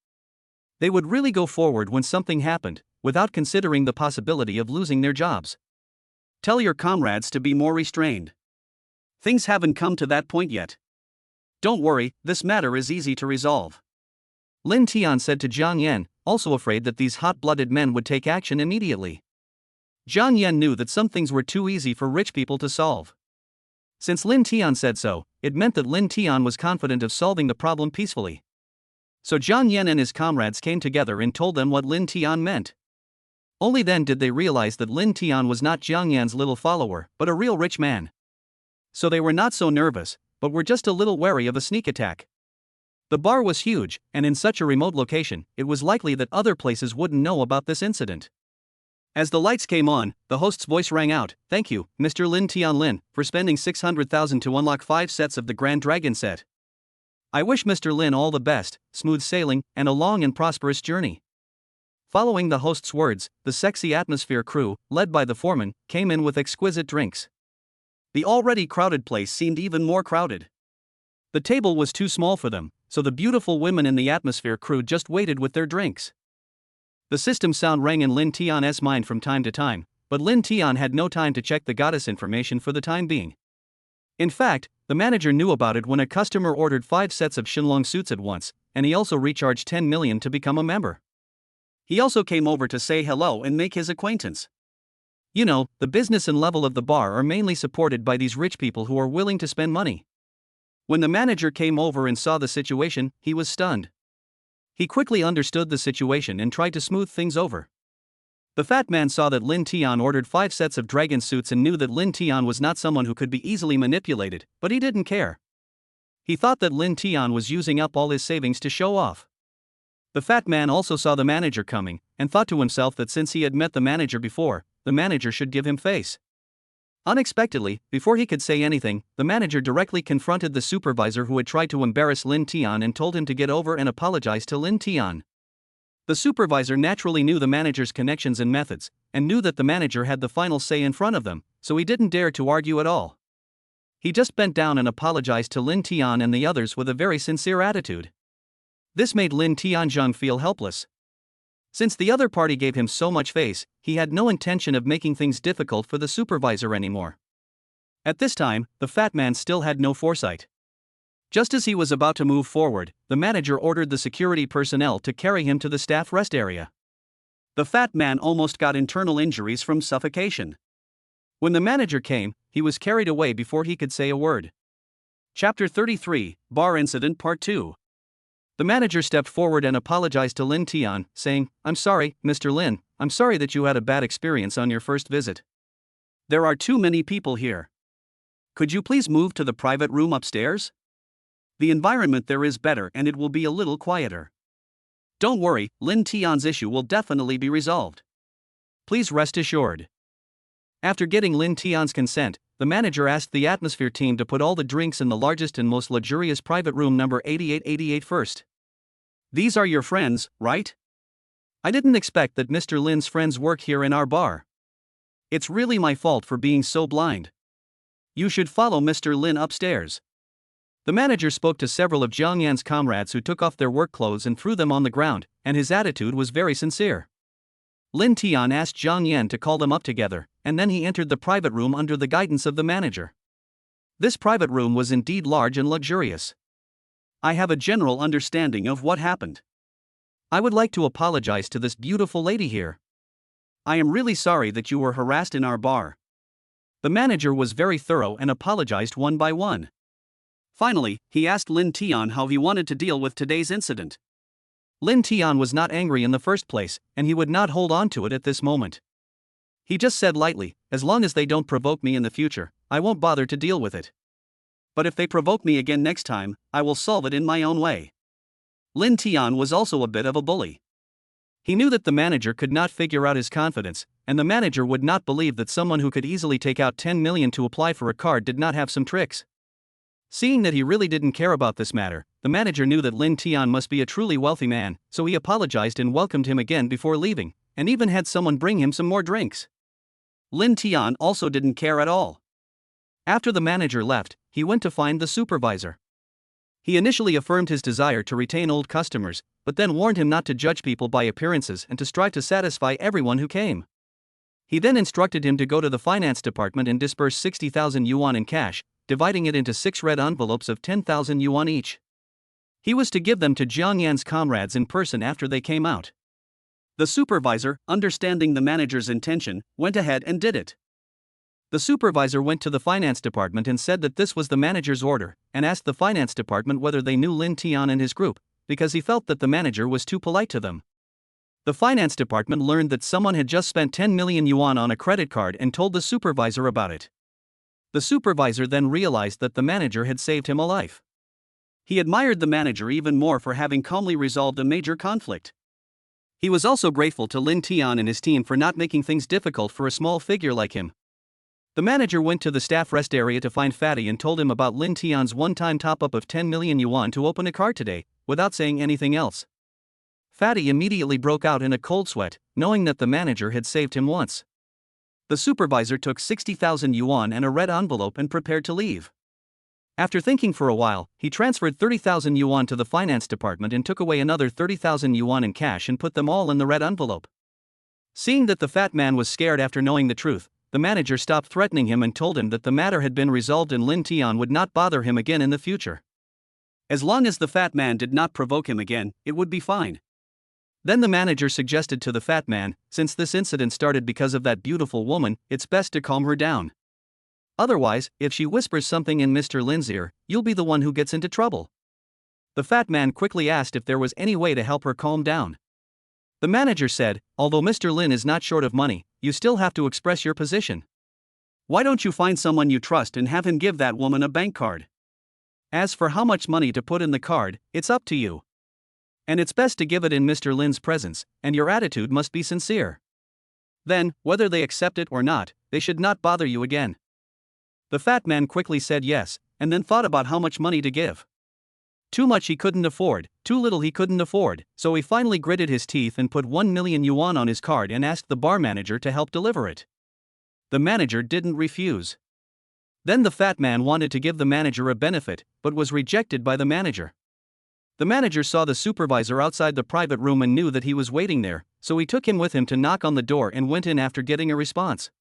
They would really go forward when something happened, without considering the possibility of losing their jobs. Tell your comrades to be more restrained. Things haven't come to that point yet. Don't worry, this matter is easy to resolve. Lin Tian said to Zhang Yan, also afraid that these hot-blooded men would take action immediately. Zhang Yan knew that some things were too easy for rich people to solve. Since Lin Tian said so, it meant that Lin Tian was confident of solving the problem peacefully. So Zhang Yan and his comrades came together and told them what Lin Tian meant. Only then did they realize that Lin Tian was not Zhang Yan's little follower, but a real rich man. So they were not so nervous, but were just a little wary of a sneak attack. The bar was huge, and in such a remote location, it was likely that other places wouldn't know about this incident. As the lights came on, the host's voice rang out, "Thank you, Mr. Lin Tian Lin, for spending 600,000 to unlock 5 sets of the Grand Dragon set. I wish Mr. Lin all the best, smooth sailing, and a long and prosperous journey." Following the host's words, the sexy atmosphere crew, led by the foreman, came in with exquisite drinks. The already crowded place seemed even more crowded. The table was too small for them, so the beautiful women in the atmosphere crew just waited with their drinks. The system sound rang in Lin Tian's mind from time to time, but Lin Tian had no time to check the goddess information for the time being. In fact, the manager knew about it when a customer ordered 5 sets of Shenlong suits at once, and he also recharged 10 million to become a member. He also came over to say hello and make his acquaintance. You know, the business and level of the bar are mainly supported by these rich people who are willing to spend money. When the manager came over and saw the situation, he was stunned. He quickly understood the situation and tried to smooth things over. The fat man saw that Lin Tian ordered 5 sets of dragon suits and knew that Lin Tian was not someone who could be easily manipulated, but he didn't care. He thought that Lin Tian was using up all his savings to show off. The fat man also saw the manager coming, and thought to himself that since he had met the manager before, the manager should give him face. Unexpectedly, before he could say anything, the manager directly confronted the supervisor who had tried to embarrass Lin Tian and told him to get over and apologize to Lin Tian. The supervisor naturally knew the manager's connections and methods, and knew that the manager had the final say in front of them, so he didn't dare to argue at all. He just bent down and apologized to Lin Tian and the others with a very sincere attitude. This made Lin Tianzhang feel helpless. Since the other party gave him so much face, he had no intention of making things difficult for the supervisor anymore. At this time, the fat man still had no foresight. Just as he was about to move forward, the manager ordered the security personnel to carry him to the staff rest area. The fat man almost got internal injuries from suffocation. When the manager came, he was carried away before he could say a word. Chapter 33, Bar Incident Part 2. The manager stepped forward and apologized to Lin Tian, saying, "I'm sorry, Mr. Lin, I'm sorry that you had a bad experience on your first visit. There are too many people here. Could you please move to the private room upstairs? The environment there is better and it will be a little quieter. Don't worry, Lin Tian's issue will definitely be resolved. Please rest assured." After getting Lin Tian's consent, the manager asked the atmosphere team to put all the drinks in the largest and most luxurious private room number 8888 first. These are your friends, right? I didn't expect that Mr. Lin's friends work here in our bar. It's really my fault for being so blind. You should follow Mr. Lin upstairs. The manager spoke to several of Jiang Yan's comrades who took off their work clothes and threw them on the ground, and his attitude was very sincere. Lin Tian asked Jiang Yan to call them up together, and then he entered the private room under the guidance of the manager. This private room was indeed large and luxurious. I have a general understanding of what happened. I would like to apologize to this beautiful lady here. I am really sorry that you were harassed in our bar. The manager was very thorough and apologized one by one. Finally, he asked Lin Tian how he wanted to deal with today's incident. Lin Tian was not angry in the first place, and he would not hold on to it at this moment. He just said lightly, "As long as they don't provoke me in the future, I won't bother to deal with it. But if they provoke me again next time, I will solve it in my own way." Lin Tian was also a bit of a bully. He knew that the manager could not figure out his confidence, and the manager would not believe that someone who could easily take out 10 million to apply for a card did not have some tricks. Seeing that he really didn't care about this matter, the manager knew that Lin Tian must be a truly wealthy man, so he apologized and welcomed him again before leaving, and even had someone bring him some more drinks. Lin Tian also didn't care at all. After the manager left, he went to find the supervisor. He initially affirmed his desire to retain old customers, but then warned him not to judge people by appearances and to strive to satisfy everyone who came. He then instructed him to go to the finance department and disburse 60,000 yuan in cash, dividing it into 6 red envelopes of 10,000 yuan each. He was to give them to Jiang Yan's comrades in person after they came out. The supervisor, understanding the manager's intention, went ahead and did it. The supervisor went to the finance department and said that this was the manager's order, and asked the finance department whether they knew Lin Tian and his group, because he felt that the manager was too polite to them. The finance department learned that someone had just spent 10 million yuan on a credit card and told the supervisor about it. The supervisor then realized that the manager had saved him a life. He admired the manager even more for having calmly resolved a major conflict. He was also grateful to Lin Tian and his team for not making things difficult for a small figure like him. The manager went to the staff rest area to find Fatty and told him about Lin Tian's one-time top-up of 10 million yuan to open a card today, without saying anything else. Fatty immediately broke out in a cold sweat, knowing that the manager had saved him once. The supervisor took 60,000 yuan and a red envelope and prepared to leave. After thinking for a while, he transferred 30,000 yuan to the finance department and took away another 30,000 yuan in cash and put them all in the red envelope. Seeing that the fat man was scared after knowing the truth, the manager stopped threatening him and told him that the matter had been resolved and Linton would not bother him again in the future. As long as the fat man did not provoke him again, it would be fine. Then the manager suggested to the fat man, since this incident started because of that beautiful woman, it's best to calm her down. Otherwise, if she whispers something in Mr. Lin's ear, you'll be the one who gets into trouble. The fat man quickly asked if there was any way to help her calm down. The manager said, although Mr. Lin is not short of money, you still have to express your position. Why don't you find someone you trust and have him give that woman a bank card? As for how much money to put in the card, it's up to you. And it's best to give it in Mr. Lin's presence, and your attitude must be sincere. Then, whether they accept it or not, they should not bother you again. The fat man quickly said yes, and then thought about how much money to give. Too much he couldn't afford, too little he couldn't afford, so he finally gritted his teeth and put 1 million yuan on his card and asked the bar manager to help deliver it. The manager didn't refuse. Then the fat man wanted to give the manager a benefit, but was rejected by the manager. The manager saw the supervisor outside the private room and knew that he was waiting there, so he took him with him to knock on the door and went in after getting a response.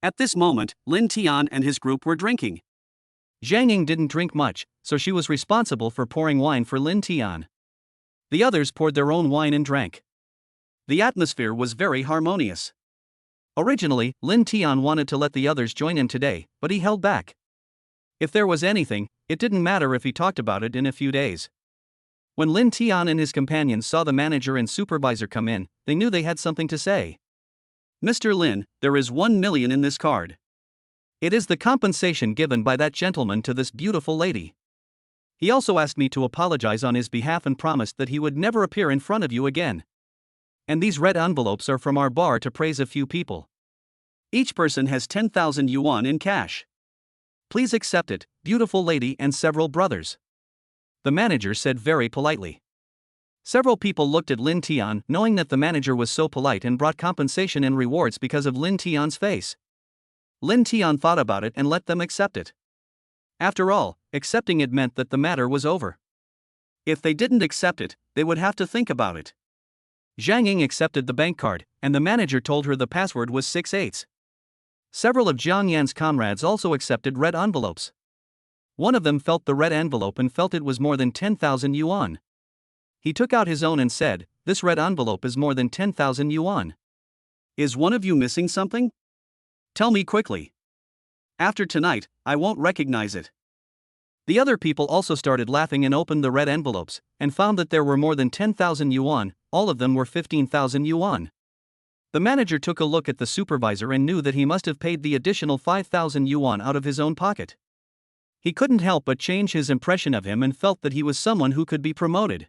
At this moment, Linton and his group were drinking. Zhang Ying didn't drink much, so she was responsible for pouring wine for Linton. The others poured their own wine and drank. The atmosphere was very harmonious. Originally, Linton wanted to let the others join in today, but he held back. If there was anything, it didn't matter if he talked about it in a few days. When Linton and his companions saw the manager and supervisor come in, they knew they had something to say. Mr. Lin, there is 1 million in this card. It is the compensation given by that gentleman to this beautiful lady. He also asked me to apologize on his behalf and promised that he would never appear in front of you again. And these red envelopes are from our bar to praise a few people. Each person has 10,000 yuan in cash. Please accept it, beautiful lady and several brothers. The manager said very politely. Several people looked at Linton, knowing that the manager was so polite and brought compensation and rewards because of Linton's face. Linton thought about it and let them accept it. After all, accepting it meant that the matter was over. If they didn't accept it, they would have to think about it. Zhang Ying accepted the bank card, and the manager told her the password was 6/8. Several of Zhang Yan's comrades also accepted red envelopes. One of them felt the red envelope and felt it was more than 10,000 yuan. He took out his own and said, "This red envelope is more than 10,000 yuan. Is one of you missing something? Tell me quickly. After tonight, I won't recognize it." The other people also started laughing and opened the red envelopes, and found that there were more than 10,000 yuan, all of them were 15,000 yuan. The manager took a look at the supervisor and knew that he must have paid the additional 5,000 yuan out of his own pocket. He couldn't help but change his impression of him and felt that he was someone who could be promoted.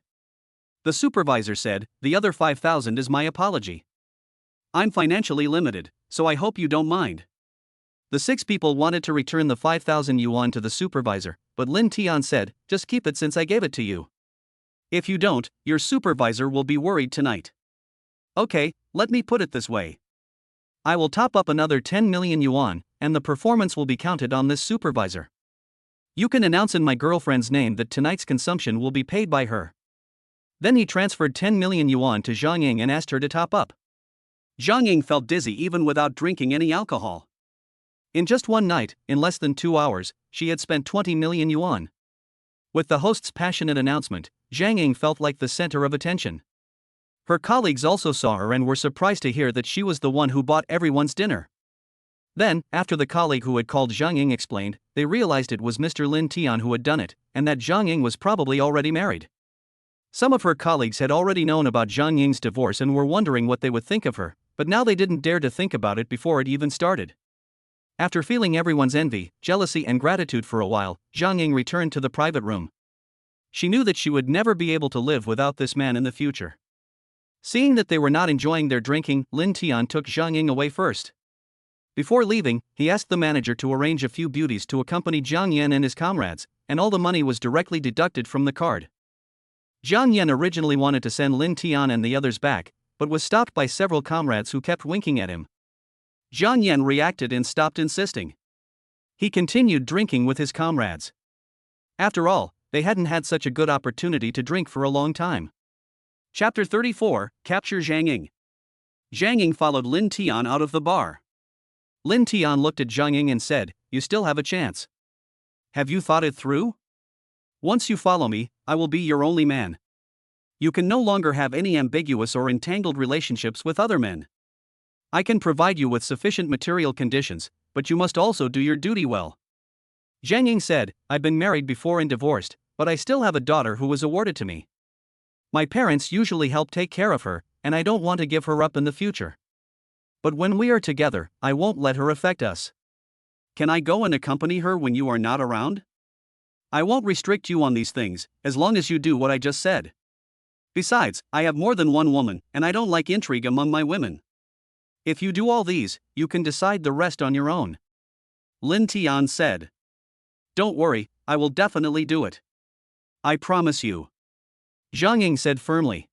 The supervisor said, "The other 5,000 is my apology. I'm financially limited, so I hope you don't mind." The 6 people wanted to return the 5,000 yuan to the supervisor, but Linton said, "Just keep it since I gave it to you. If you don't, your supervisor will be worried tonight. Okay, let me put it this way. I will top up another 10 million yuan, and the performance will be counted on this supervisor. You can announce in my girlfriend's name that tonight's consumption will be paid by her." Then he transferred 10 million yuan to Zhang Ying and asked her to top up. Zhang Ying felt dizzy even without drinking any alcohol. In just one night, in less than 2 hours, she had spent 20 million yuan. With the host's passionate announcement, Zhang Ying felt like the center of attention. Her colleagues also saw her and were surprised to hear that she was the one who bought everyone's dinner. Then, after the colleague who had called Zhang Ying explained, they realized it was Mr. Linton who had done it, and that Zhang Ying was probably already married. Some of her colleagues had already known about Zhang Ying's divorce and were wondering what they would think of her, but now they didn't dare to think about it before it even started. After feeling everyone's envy, jealousy and gratitude for a while, Zhang Ying returned to the private room. She knew that she would never be able to live without this man in the future. Seeing that they were not enjoying their drinking, Linton took Zhang Ying away first. Before leaving, he asked the manager to arrange a few beauties to accompany Zhang Yan and his comrades, and all the money was directly deducted from the card. Zhang Yan originally wanted to send Linton and the others back, but was stopped by several comrades who kept winking at him. Zhang Yan reacted and stopped insisting. He continued drinking with his comrades. After all, they hadn't had such a good opportunity to drink for a long time. Chapter 34, Capture Zhang Ying. Zhang Ying followed Lin Tian out of the bar. Lin Tian looked at Zhang Ying and said, "You still have a chance. Have you thought it through? Once you follow me, I will be your only man. You can no longer have any ambiguous or entangled relationships with other men. I can provide you with sufficient material conditions, but you must also do your duty well." Zhang Ying said, "I've been married before and divorced, but I still have a daughter who was awarded to me. My parents usually help take care of her, and I don't want to give her up in the future. But when we are together, I won't let her affect us. Can I go and accompany her when you are not around? I won't restrict you on these things, as long as you do what I just said. Besides, I have more than one woman, and I don't like intrigue among my women. If you do all these, you can decide the rest on your own." Lin Tian said. "Don't worry, I will definitely do it. I promise you," Zhang Ying said firmly.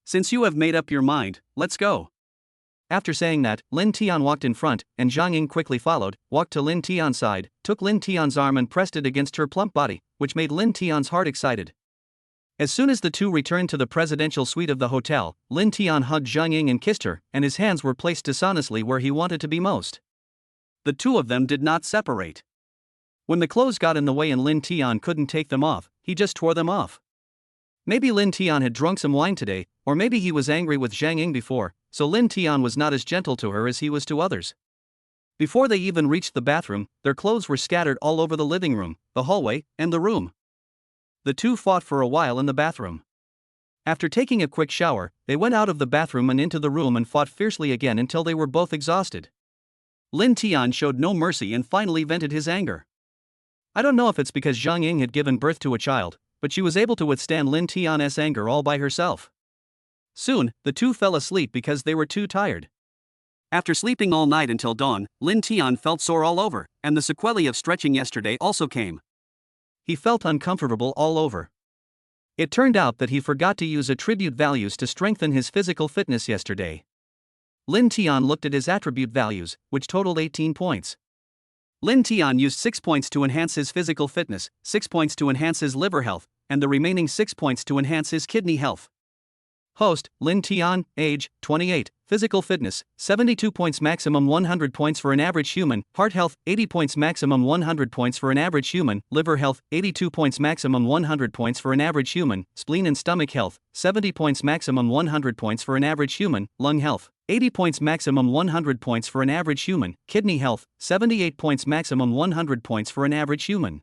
"Since you have made up your mind, let's go." After saying that, Lin Tian walked in front, and Zhang Ying quickly followed, walked to Lin Tian's side, took Lin Tian's arm and pressed it against her plump body, which made Lin Tian's heart excited. As soon as the two returned to the presidential suite of the hotel, Lin Tian hugged Zhang Ying and kissed her, and his hands were placed dishonestly where he wanted to be most. The two of them did not separate. When the clothes got in the way and Lin Tian couldn't take them off, he just tore them off. Maybe Lin Tian had drunk some wine today, or maybe he was angry with Zhang Ying before, so Lin Tian was not as gentle to her as he was to others. Before they even reached the bathroom, their clothes were scattered all over the living room, the hallway, and the room. The two fought for a while in the bathroom. After taking a quick shower, they went out of the bathroom and into the room and fought fiercely again until they were both exhausted. Lin Tian showed no mercy and finally vented his anger. I don't know if it's because Zhang Ying had given birth to a child, but she was able to withstand Lin Tian's anger all by herself. Soon, the two fell asleep because they were too tired. After sleeping all night until dawn, Lin Tian felt sore all over, and the sequelae of stretching yesterday also came. He felt uncomfortable all over. It turned out that he forgot to use attribute values to strengthen his physical fitness yesterday. Lin Tian looked at his attribute values, which totaled 18 points. Lin Tian used 6 points to enhance his physical fitness, 6 points to enhance his liver health, and the remaining 6 points to enhance his kidney health. Host, Lin Tian, age, 28, physical fitness, 72 points maximum 100 points for an average human, heart health, 80 points maximum 100 points for an average human, liver health, 82 points maximum 100 points for an average human, spleen and stomach health, 70 points maximum 100 points for an average human, lung health, 80 points maximum 100 points for an average human, kidney health, 78 points maximum 100 points for an average human.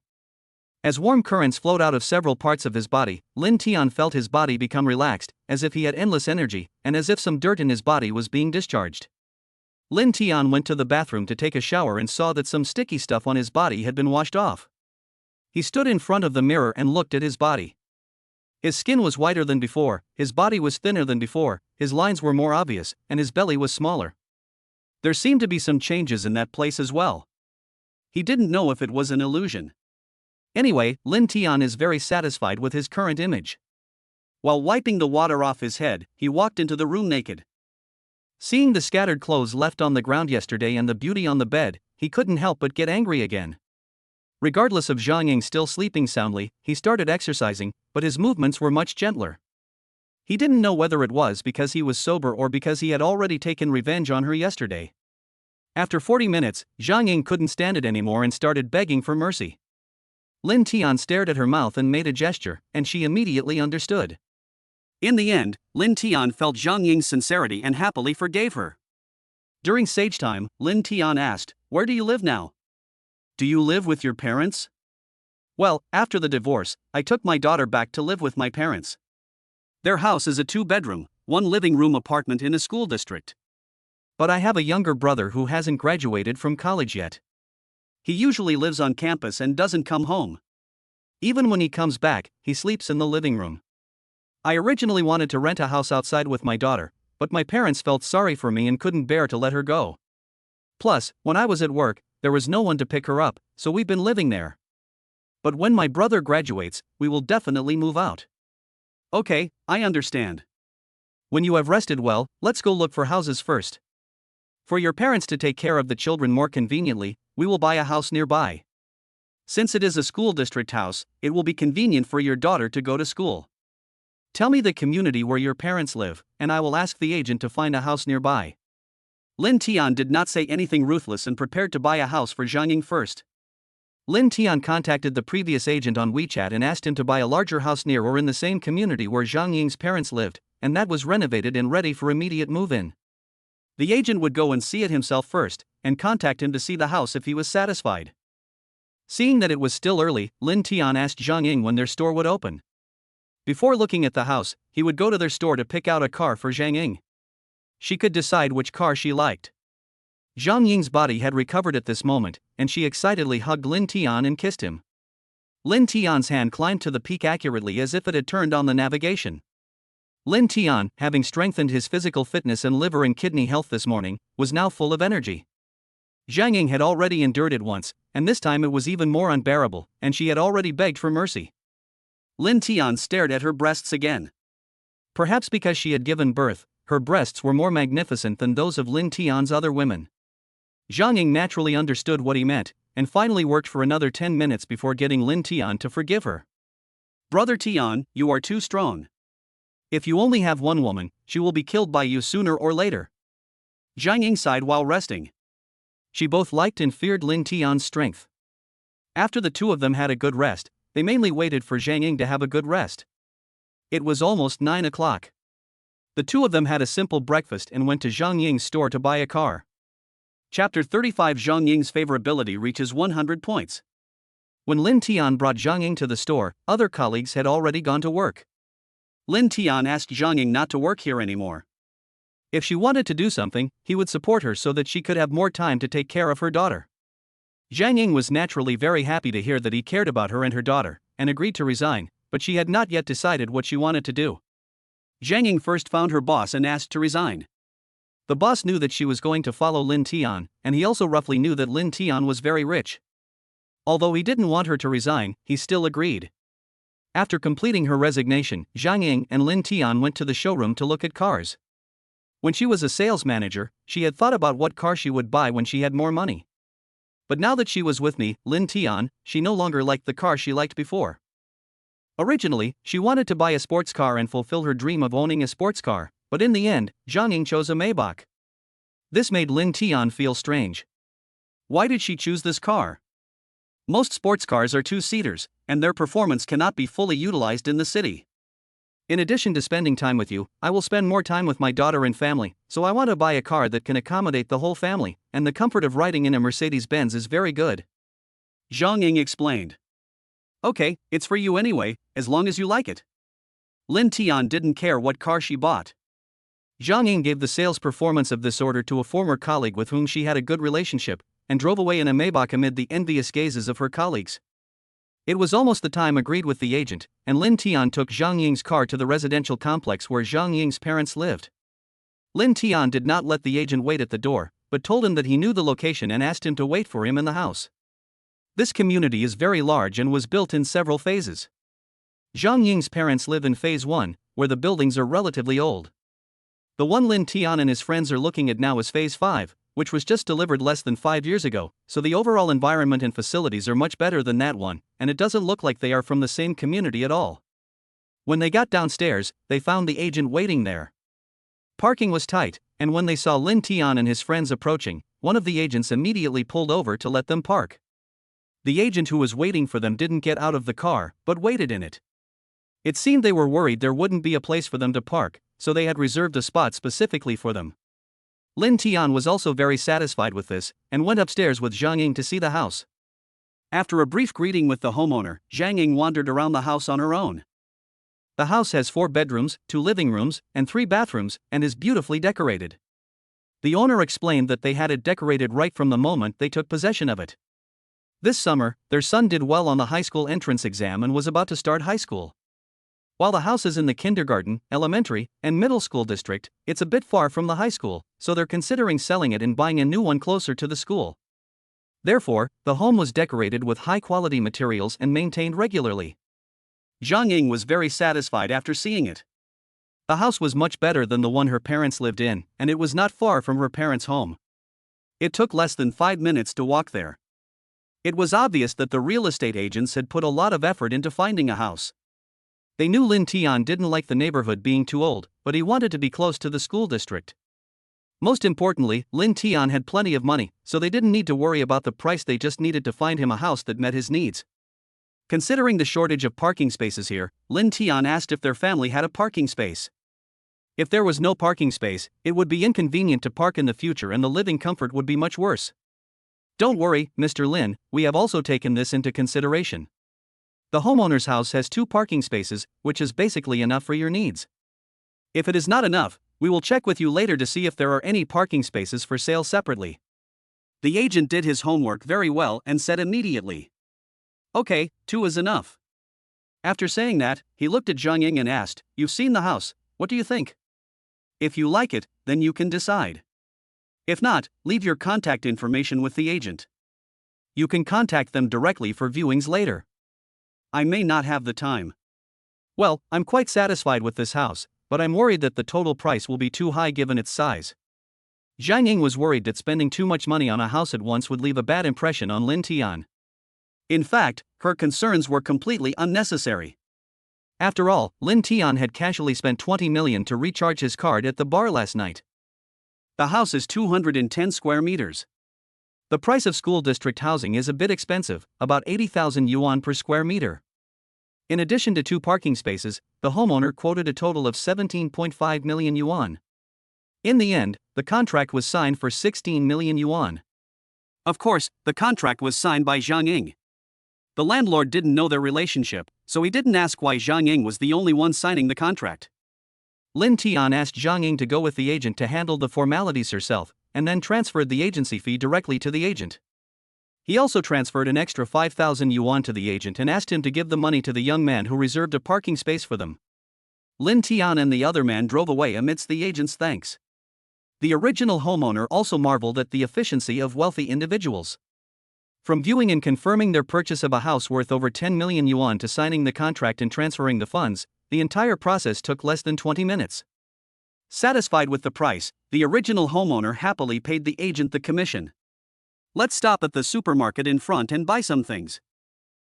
As warm currents flowed out of several parts of his body, Lin Tian felt his body become relaxed, as if he had endless energy, and as if some dirt in his body was being discharged. Lin Tian went to the bathroom to take a shower and saw that some sticky stuff on his body had been washed off. He stood in front of the mirror and looked at his body. His skin was whiter than before, his body was thinner than before, his lines were more obvious, and his belly was smaller. There seemed to be some changes in that place as well. He didn't know if it was an illusion. Anyway, Lin Tian is very satisfied with his current image. While wiping the water off his head, he walked into the room naked. Seeing the scattered clothes left on the ground yesterday and the beauty on the bed, he couldn't help but get angry again. Regardless of Zhang Ying still sleeping soundly, he started exercising, but his movements were much gentler. He didn't know whether it was because he was sober or because he had already taken revenge on her yesterday. After 40 minutes, Zhang Ying couldn't stand it anymore and started begging for mercy. Lin Tian stared at her mouth and made a gesture, and she immediately understood. In the end, Lin Tian felt Zhang Ying's sincerity and happily forgave her. During sage time, Lin Tian asked, "Where do you live now? Do you live with your parents?" "Well, after the divorce, I took my daughter back to live with my parents. Their house is a 2-bedroom, 1-living-room apartment in a school district. But I have a younger brother who hasn't graduated from college yet. He usually lives on campus and doesn't come home. Even when he comes back, he sleeps in the living room. I originally wanted to rent a house outside with my daughter, but my parents felt sorry for me and couldn't bear to let her go. Plus, when I was at work, there was no one to pick her up, so we've been living there. But when my brother graduates, we will definitely move out." "Okay, I understand. When you have rested well, let's go look for houses first. For your parents to take care of the children more conveniently, we will buy a house nearby. Since it is a school district house, it will be convenient for your daughter to go to school. Tell me the community where your parents live, and I will ask the agent to find a house nearby. Lin Tian did not say anything ruthless and prepared to buy a house for Zhang Ying first. Lin Tian contacted the previous agent on WeChat and asked him to buy a larger house near or in the same community where Zhang Ying's parents lived, and that was renovated and ready for immediate move-in. The agent would go and see it himself first, and contact him to see the house if he was satisfied. Seeing that it was still early, Lin Tian asked Zhang Ying when their store would open. Before looking at the house, he would go to their store to pick out a car for Zhang Ying. She could decide which car she liked. Zhang Ying's body had recovered at this moment, and she excitedly hugged Lin Tian and kissed him. Lin Tian's hand climbed to the peak accurately as if it had turned on the navigation. Lin Tian, having strengthened his physical fitness and liver and kidney health this morning, was now full of energy. Zhang Ying had already endured it once, and this time it was even more unbearable, and she had already begged for mercy. Lin Tian stared at her breasts again. Perhaps because she had given birth, her breasts were more magnificent than those of Lin Tian's other women. Zhang Ying naturally understood what he meant, and finally worked for another 10 minutes before getting Lin Tian to forgive her. Brother Tian, you are too strong. If you only have one woman, she will be killed by you sooner or later. Zhang Ying sighed while resting. She both liked and feared Lin Tian's strength. After the two of them had a good rest, they mainly waited for Zhang Ying to have a good rest. It was almost 9 o'clock. The two of them had a simple breakfast and went to Zhang Ying's store to buy a car. Chapter 35 Zhang Ying's favorability reaches 100 points. When Lin Tian brought Zhang Ying to the store, other colleagues had already gone to work. Lin Tian asked Zhang Ying not to work here anymore. If she wanted to do something, he would support her so that she could have more time to take care of her daughter. Zhang Ying was naturally very happy to hear that he cared about her and her daughter, and agreed to resign, but she had not yet decided what she wanted to do. Zhang Ying first found her boss and asked to resign. The boss knew that she was going to follow Lin Tian, and he also roughly knew that Lin Tian was very rich. Although he didn't want her to resign, he still agreed. After completing her resignation, Zhang Ying and Lin Tian went to the showroom to look at cars. When she was a sales manager, she had thought about what car she would buy when she had more money. But now that she was with me, Lin Tian, she no longer liked the car she liked before. Originally, she wanted to buy a sports car and fulfill her dream of owning a sports car, but in the end, Zhang Ying chose a Maybach. This made Lin Tian feel strange. Why did she choose this car? Most sports cars are two-seaters, and their performance cannot be fully utilized in the city. In addition to spending time with you, I will spend more time with my daughter and family, so I want to buy a car that can accommodate the whole family, and the comfort of riding in a Mercedes-Benz is very good. Zhang Ying explained. Okay, it's for you anyway, as long as you like it. Lin Tian didn't care what car she bought. Zhang Ying gave the sales performance of this order to a former colleague with whom she had a good relationship, and drove away in a Maybach amid the envious gazes of her colleagues. It was almost the time agreed with the agent, and Lin Tian took Zhang Ying's car to the residential complex where Zhang Ying's parents lived. Lin Tian did not let the agent wait at the door, but told him that he knew the location and asked him to wait for him in the house. This community is very large and was built in several phases. Zhang Ying's parents live in Phase 1, where the buildings are relatively old. The one Lin Tian and his friends are looking at now is Phase 5, which was just delivered less than 5 years ago, so the overall environment and facilities are much better than that one, and it doesn't look like they are from the same community at all. When they got downstairs, they found the agent waiting there. Parking was tight, and when they saw Lin Tian and his friends approaching, one of the agents immediately pulled over to let them park. The agent who was waiting for them didn't get out of the car, but waited in it. It seemed they were worried there wouldn't be a place for them to park, so they had reserved a spot specifically for them. Lin Tian was also very satisfied with this, and went upstairs with Zhang Ying to see the house. After a brief greeting with the homeowner, Zhang Ying wandered around the house on her own. The house has 4 bedrooms, 2 living rooms, and 3 bathrooms, and is beautifully decorated. The owner explained that they had it decorated right from the moment they took possession of it. This summer, their son did well on the high school entrance exam and was about to start high school. While the house is in the kindergarten, elementary, and middle school district, it's a bit far from the high school, so they're considering selling it and buying a new one closer to the school. Therefore, the home was decorated with high-quality materials and maintained regularly. Zhang Ying was very satisfied after seeing it. The house was much better than the one her parents lived in, and it was not far from her parents' home. It took less than 5 minutes to walk there. It was obvious that the real estate agents had put a lot of effort into finding a house. They knew Lin Tian didn't like the neighborhood being too old, but he wanted to be close to the school district. Most importantly, Lin Tian had plenty of money, so they didn't need to worry about the price, they just needed to find him a house that met his needs. Considering the shortage of parking spaces here, Lin Tian asked if their family had a parking space. If there was no parking space, it would be inconvenient to park in the future and the living comfort would be much worse. Don't worry, Mr. Lin, we have also taken this into consideration. The homeowner's house has 2 parking spaces, which is basically enough for your needs. If it is not enough, we will check with you later to see if there are any parking spaces for sale separately. The agent did his homework very well and said immediately, "Okay, 2 is enough." After saying that, he looked at Zhang Ying and asked, "You've seen the house, what do you think? If you like it, then you can decide. If not, leave your contact information with the agent. You can contact them directly for viewings later. I may not have the time." "Well, I'm quite satisfied with this house, but I'm worried that the total price will be too high given its size." Zhang Ying was worried that spending too much money on a house at once would leave a bad impression on Lin Tian. In fact, her concerns were completely unnecessary. After all, Lin Tian had casually spent 20 million to recharge his card at the bar last night. The house is 210 square meters. The price of school district housing is a bit expensive, about 80,000 yuan per square meter. In addition to 2 parking spaces, the homeowner quoted a total of 17.5 million yuan. In the end, the contract was signed for 16 million yuan. Of course, the contract was signed by Zhang Ying. The landlord didn't know their relationship, so he didn't ask why Zhang Ying was the only one signing the contract. Lin Tian asked Zhang Ying to go with the agent to handle the formalities herself, and then transferred the agency fee directly to the agent. He also transferred an extra 5,000 yuan to the agent and asked him to give the money to the young man who reserved a parking space for them. Lin Tian and the other man drove away amidst the agent's thanks. The original homeowner also marveled at the efficiency of wealthy individuals. From viewing and confirming their purchase of a house worth over 10 million yuan to signing the contract and transferring the funds, the entire process took less than 20 minutes. Satisfied with the price, the original homeowner happily paid the agent the commission. "Let's stop at the supermarket in front and buy some things.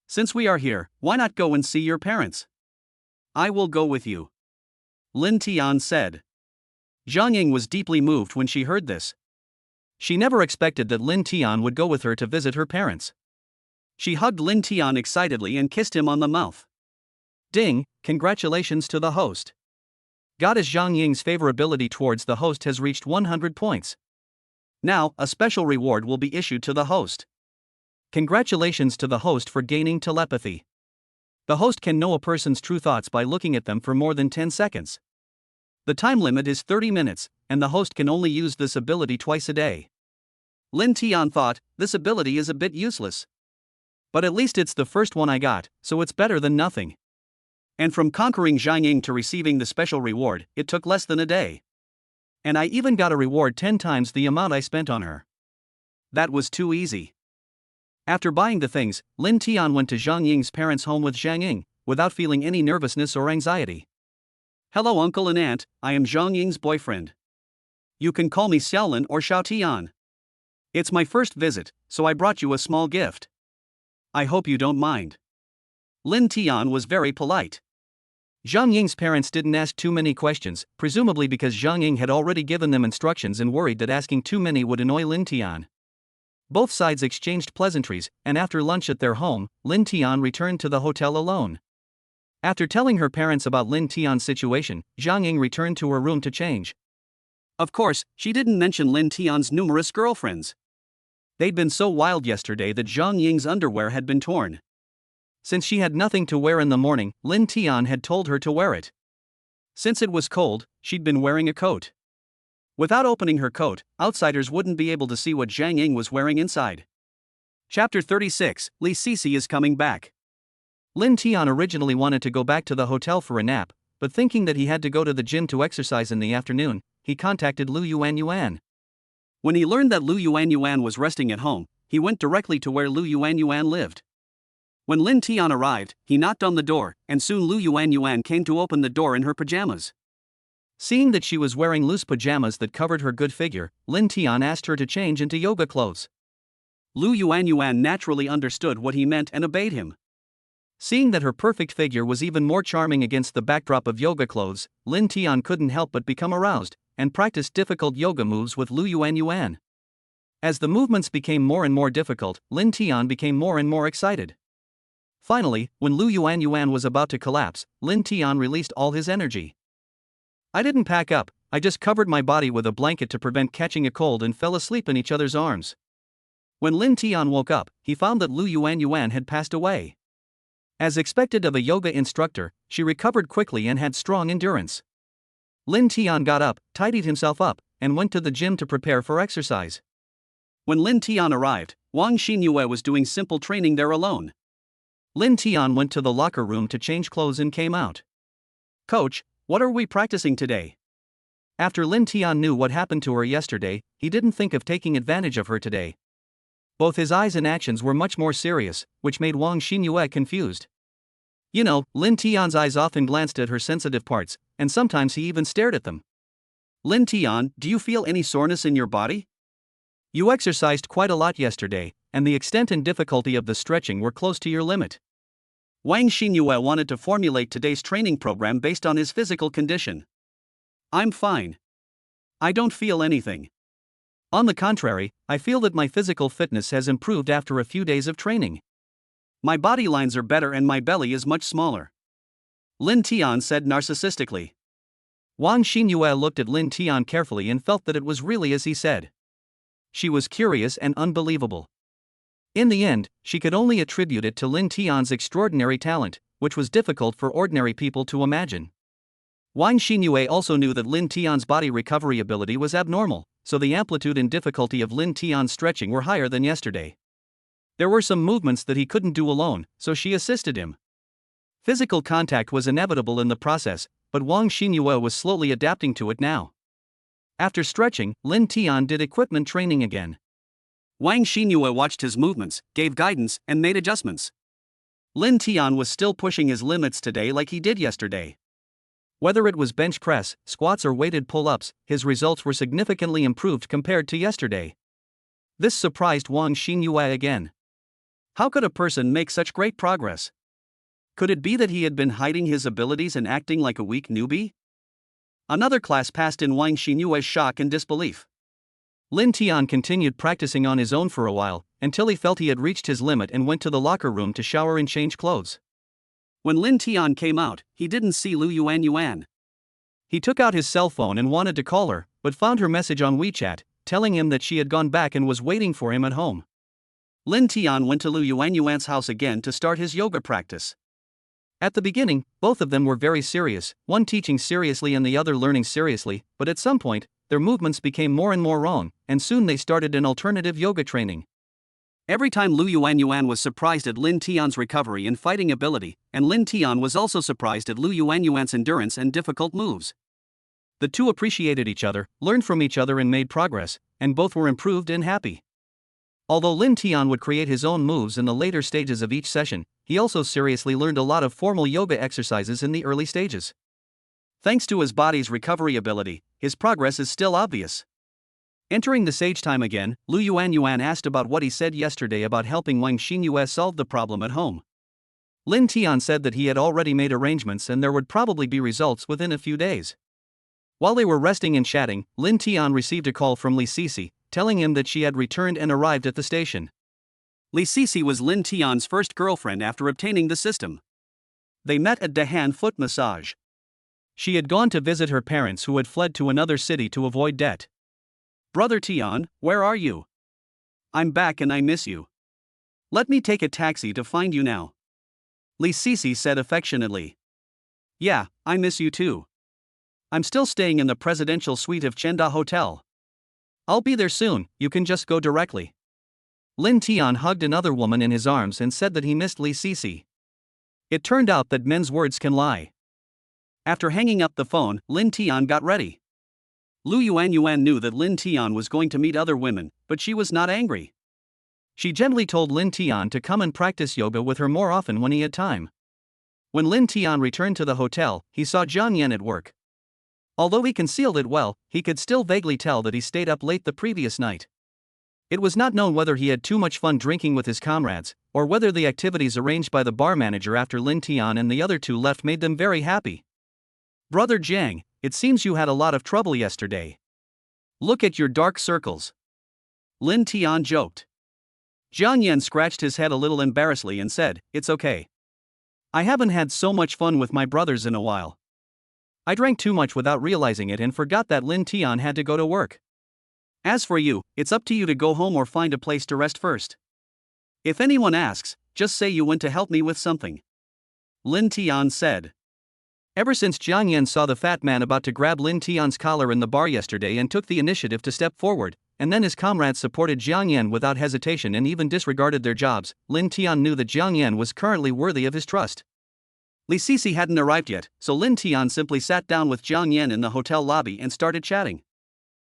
Since we are here, why not go and see your parents?" "I will go with you," Lin Tian said. Zhang Ying was deeply moved when she heard this. She never expected that Lin Tian would go with her to visit her parents. She hugged Lin Tian excitedly and kissed him on the mouth. Ding, congratulations to the host. Goddess Zhang Ying's favorability towards the host has reached 100 points. Now, a special reward will be issued to the host. Congratulations to the host for gaining telepathy. The host can know a person's true thoughts by looking at them for more than 10 seconds. The time limit is 30 minutes, and the host can only use this ability twice a day. Lin Tian thought, this ability is a bit useless. But at least it's the first one I got, so it's better than nothing. And from conquering Zhang Ying to receiving the special reward, it took less than a day. And I even got a reward 10 times the amount I spent on her. That was too easy. After buying the things, Lin Tian went to Zhang Ying's parents' home with Zhang Ying, without feeling any nervousness or anxiety. "Hello uncle and aunt, I am Zhang Ying's boyfriend. You can call me Xiaolin or Xiaotian. It's my first visit, so I brought you a small gift. I hope you don't mind." Lin Tian was very polite. Zhang Ying's parents didn't ask too many questions, presumably because Zhang Ying had already given them instructions and worried that asking too many would annoy Lin Tian. Both sides exchanged pleasantries, and after lunch at their home, Lin Tian returned to the hotel alone. After telling her parents about Lin Tian's situation, Zhang Ying returned to her room to change. Of course, she didn't mention Lin Tian's numerous girlfriends. They'd been so wild yesterday that Zhang Ying's underwear had been torn. Since she had nothing to wear in the morning, Lin Tian had told her to wear it. Since it was cold, she'd been wearing a coat. Without opening her coat, outsiders wouldn't be able to see what Zhang Ying was wearing inside. Chapter 36, Liisi is coming back. Lin Tian originally wanted to go back to the hotel for a nap, but thinking that he had to go to the gym to exercise in the afternoon, he contacted Lu Yuanyuan. When he learned that Lu Yuanyuan was resting at home, he went directly to where Lu Yuanyuan lived. When Lin Tian arrived, he knocked on the door, and soon Lu Yuanyuan came to open the door in her pajamas. Seeing that she was wearing loose pajamas that covered her good figure, Lin Tian asked her to change into yoga clothes. Lu Yuanyuan naturally understood what he meant and obeyed him. Seeing that her perfect figure was even more charming against the backdrop of yoga clothes, Lin Tian couldn't help but become aroused, and practiced difficult yoga moves with Lu Yuanyuan. As the movements became more and more difficult, Lin Tian became more and more excited. Finally, when Lu Yuanyuan was about to collapse, Lin Tian released all his energy. "I didn't pack up, I just covered my body with a blanket to prevent catching a cold and fell asleep in each other's arms." When Lin Tian woke up, he found that Lu Yuanyuan had passed away. As expected of a yoga instructor, she recovered quickly and had strong endurance. Lin Tian got up, tidied himself up, and went to the gym to prepare for exercise. When Lin Tian arrived, Wang Xinyue was doing simple training there alone. Lin Tian went to the locker room to change clothes and came out. "Coach, what are we practicing today?" After Lin Tian knew what happened to her yesterday, he didn't think of taking advantage of her today. Both his eyes and actions were much more serious, which made Wang Xinyue confused. You know, Lin Tian's eyes often glanced at her sensitive parts, and sometimes he even stared at them. "Lin Tian, do you feel any soreness in your body?" "You exercised quite a lot yesterday, and the extent and difficulty of the stretching were close to your limit." Wang Xinyue wanted to formulate today's training program based on his physical condition. "I'm fine. I don't feel anything." On the contrary, I feel that my physical fitness has improved after a few days of training. "My body lines are better and my belly is much smaller," Lin Tian said narcissistically. Wang Xinyue looked at Lin Tian carefully and felt that it was really as he said. She was curious and unbelievable. In the end, she could only attribute it to Lin Tian's extraordinary talent, which was difficult for ordinary people to imagine. Wang Xinyue also knew that Lin Tian's body recovery ability was abnormal, so the amplitude and difficulty of Lin Tian's stretching were higher than yesterday. There were some movements that he couldn't do alone, so she assisted him. Physical contact was inevitable in the process, but Wang Xinyue was slowly adapting to it now. After stretching, Lin Tian did equipment training again. Wang Xinyue watched his movements, gave guidance, and made adjustments. Lin Tian was still pushing his limits today like he did yesterday. Whether it was bench press, squats or weighted pull-ups, his results were significantly improved compared to yesterday. This surprised Wang Xinyue again. How could a person make such great progress? Could it be that he had been hiding his abilities and acting like a weak newbie? Another class passed in Wang Xinyue's shock and disbelief. Lin Tian continued practicing on his own for a while, until he felt he had reached his limit and went to the locker room to shower and change clothes. When Lin Tian came out, he didn't see Lu Yuanyuan. He took out his cell phone and wanted to call her, but found her message on WeChat, telling him that she had gone back and was waiting for him at home. Lin Tian went to Lu Yuanyuan's house again to start his yoga practice. At the beginning, both of them were very serious, one teaching seriously and the other learning seriously, but at some point, their movements became more and more wrong, and soon they started an alternative yoga training. Every time Lu Yuanyuan was surprised at Lin Tian's recovery and fighting ability, and Lin Tian was also surprised at Lu Yuanyuan's endurance and difficult moves. The two appreciated each other, learned from each other and made progress, and both were improved and happy. Although Lin Tian would create his own moves in the later stages of each session, he also seriously learned a lot of formal yoga exercises in the early stages. Thanks to his body's recovery ability, his progress is still obvious. Entering the sage time again, Lu Yuanyuan asked about what he said yesterday about helping Wang Xinyue solve the problem at home. Lin Tian said that he had already made arrangements and there would probably be results within a few days. While they were resting and chatting, Lin Tian received a call from Liisi, telling him that she had returned and arrived at the station. Liisi was Lin Tian's first girlfriend after obtaining the system. They met at Dahan Foot Massage. She had gone to visit her parents who had fled to another city to avoid debt. "Brother Tian, where are you? I'm back and I miss you. Let me take a taxi to find you now," Liisi said affectionately. "Yeah, I miss you too. I'm still staying in the presidential suite of Chenda Hotel. I'll be there soon, you can just go directly." Lin Tian hugged another woman in his arms and said that he missed Liisi. It turned out that men's words can lie. After hanging up the phone, Lin Tian got ready. Lu Yuanyuan knew that Lin Tian was going to meet other women, but she was not angry. She gently told Lin Tian to come and practice yoga with her more often when he had time. When Lin Tian returned to the hotel, he saw Zhang Yan at work. Although he concealed it well, he could still vaguely tell that he stayed up late the previous night. It was not known whether he had too much fun drinking with his comrades, or whether the activities arranged by the bar manager after Linton and the other two left made them very happy. Brother Jang, it seems you had a lot of trouble yesterday. Look at your dark circles. Linton joked. Jiang Yan scratched his head a little embarrassedly and said, "It's okay. I haven't had so much fun with my brothers in a while. I drank too much without realizing it and forgot that Linton had to go to work. As for you, it's up to you to go home or find a place to rest first. If anyone asks, just say you went to help me with something," Linton said. Ever since Jiang Yan saw the fat man about to grab Linton's collar in the bar yesterday and took the initiative to step forward, and then his comrades supported Jiang Yan without hesitation and even disregarded their jobs, Linton knew that Jiang Yan was currently worthy of his trust. Liisi hadn't arrived yet, so Linton simply sat down with Jiang Yan in the hotel lobby and started chatting.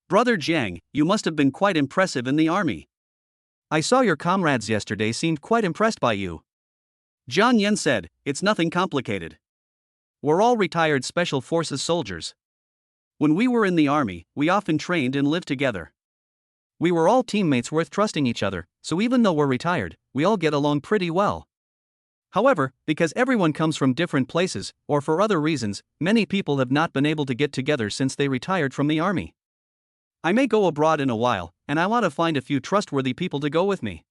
"Brother Jiang, you must have been quite impressive in the army. I saw your comrades yesterday seemed quite impressed by you," Jiang Yan said. "It's nothing complicated. We're all retired Special Forces soldiers. When we were in the army, we often trained and lived together. We were all teammates worth trusting each other, so even though we're retired, we all get along pretty well. However, because everyone comes from different places, or for other reasons, many people have not been able to get together since they retired from the army. I may go abroad in a while, and I want to find a few trustworthy people to go with me.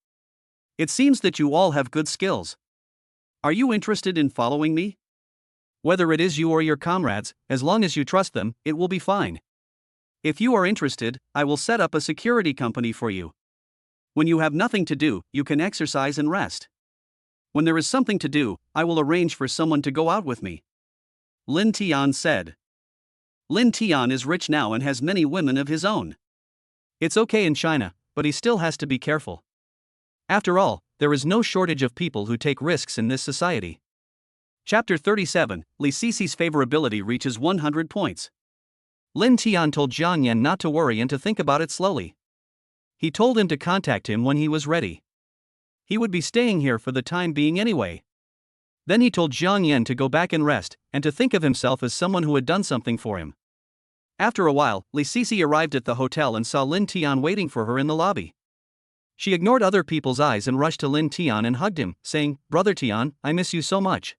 It seems that you all have good skills. Are you interested in following me? Whether it is you or your comrades, as long as you trust them, it will be fine. If you are interested, I will set up a security company for you. When you have nothing to do, you can exercise and rest. When there is something to do, I will arrange for someone to go out with me," Linton said. Linton is rich now and has many women of his own. It's okay in China, but he still has to be careful. After all, there is no shortage of people who take risks in this society. Chapter 37, Liisi's favorability reaches 100 points. Linton told Jiang Yan not to worry and to think about it slowly. He told him to contact him when he was ready. He would be staying here for the time being anyway. Then he told Jiang Yan to go back and rest, and to think of himself as someone who had done something for him. After a while, Liisi arrived at the hotel and saw Linton waiting for her in the lobby. She ignored other people's eyes and rushed to Linton and hugged him, saying, "Brother Tian, I miss you so much."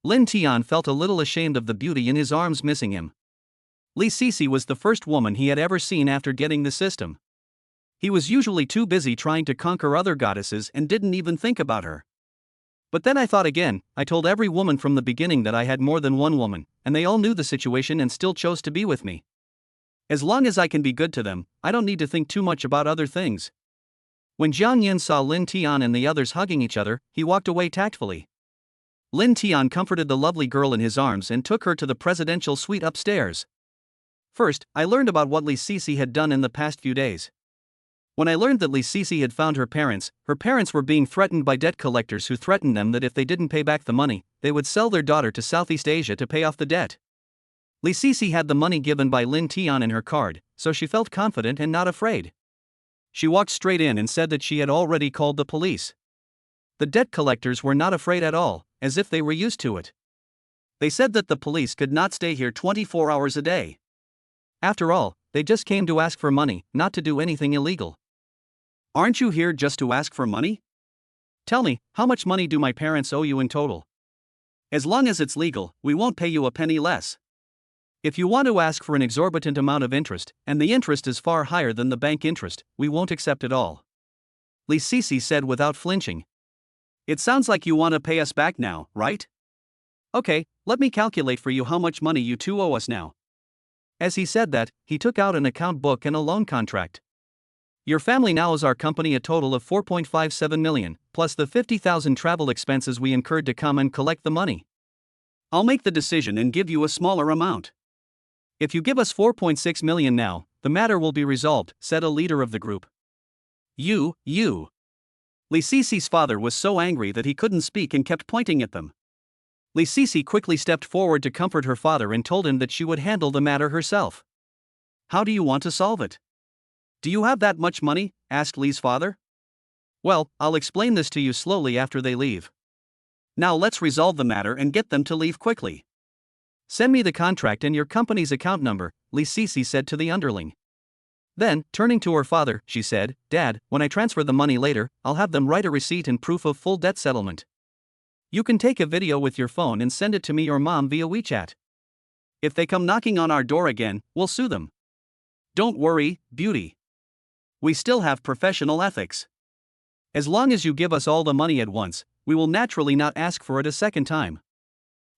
Linton felt a little ashamed of the beauty in his arms missing him. Liisi was the first woman he had ever seen after getting the system. He was usually too busy trying to conquer other goddesses and didn't even think about her. But then I thought again. I told every woman from the beginning that I had more than one woman, and they all knew the situation and still chose to be with me. As long as I can be good to them, I don't need to think too much about other things. When Jiang Yan saw Linton and the others hugging each other, he walked away tactfully. Linton comforted the lovely girl in his arms and took her to the presidential suite upstairs. First, I learned about what Liisi had done in the past few days. When I learned that Liisi had found her parents were being threatened by debt collectors who threatened them that if they didn't pay back the money, they would sell their daughter to Southeast Asia to pay off the debt. Liisi had the money given by Linton in her card, so she felt confident and not afraid. She walked straight in and said that she had already called the police. The debt collectors were not afraid at all, as if they were used to it. They said that the police could not stay here 24 hours a day. After all, they just came to ask for money, not to do anything illegal. Aren't you here just to ask for money? Tell me, how much money do my parents owe you in total? As long as it's legal, we won't pay you a penny less. If you want to ask for an exorbitant amount of interest, and the interest is far higher than the bank interest, we won't accept it all," Liisi said without flinching. "It sounds like you want to pay us back now, right? Okay, let me calculate for you how much money you two owe us now." As he said that, he took out an account book and a loan contract. "Your family now owes our company a total of 4.57 million, plus the 50,000 travel expenses we incurred to come and collect the money. I'll make the decision and give you a smaller amount. If you give us 4.6 million now, the matter will be resolved," said a leader of the group. You. Liisi's father was so angry that he couldn't speak and kept pointing at them. Liisi quickly stepped forward to comfort her father and told him that she would handle the matter herself. "How do you want to solve it? Do you have that much money?" asked Li's father. "Well, I'll explain this to you slowly after they leave. Now let's resolve the matter and get them to leave quickly." "Send me the contract and your company's account number," Liisi said to the underling. Then, turning to her father, she said, "Dad, when I transfer the money later, I'll have them write a receipt and proof of full debt settlement. You can take a video with your phone and send it to me or Mom via WeChat. If they come knocking on our door again, we'll sue them. Don't worry, beauty. We still have professional ethics. As long as you give us all the money at once, we will naturally not ask for it a second time."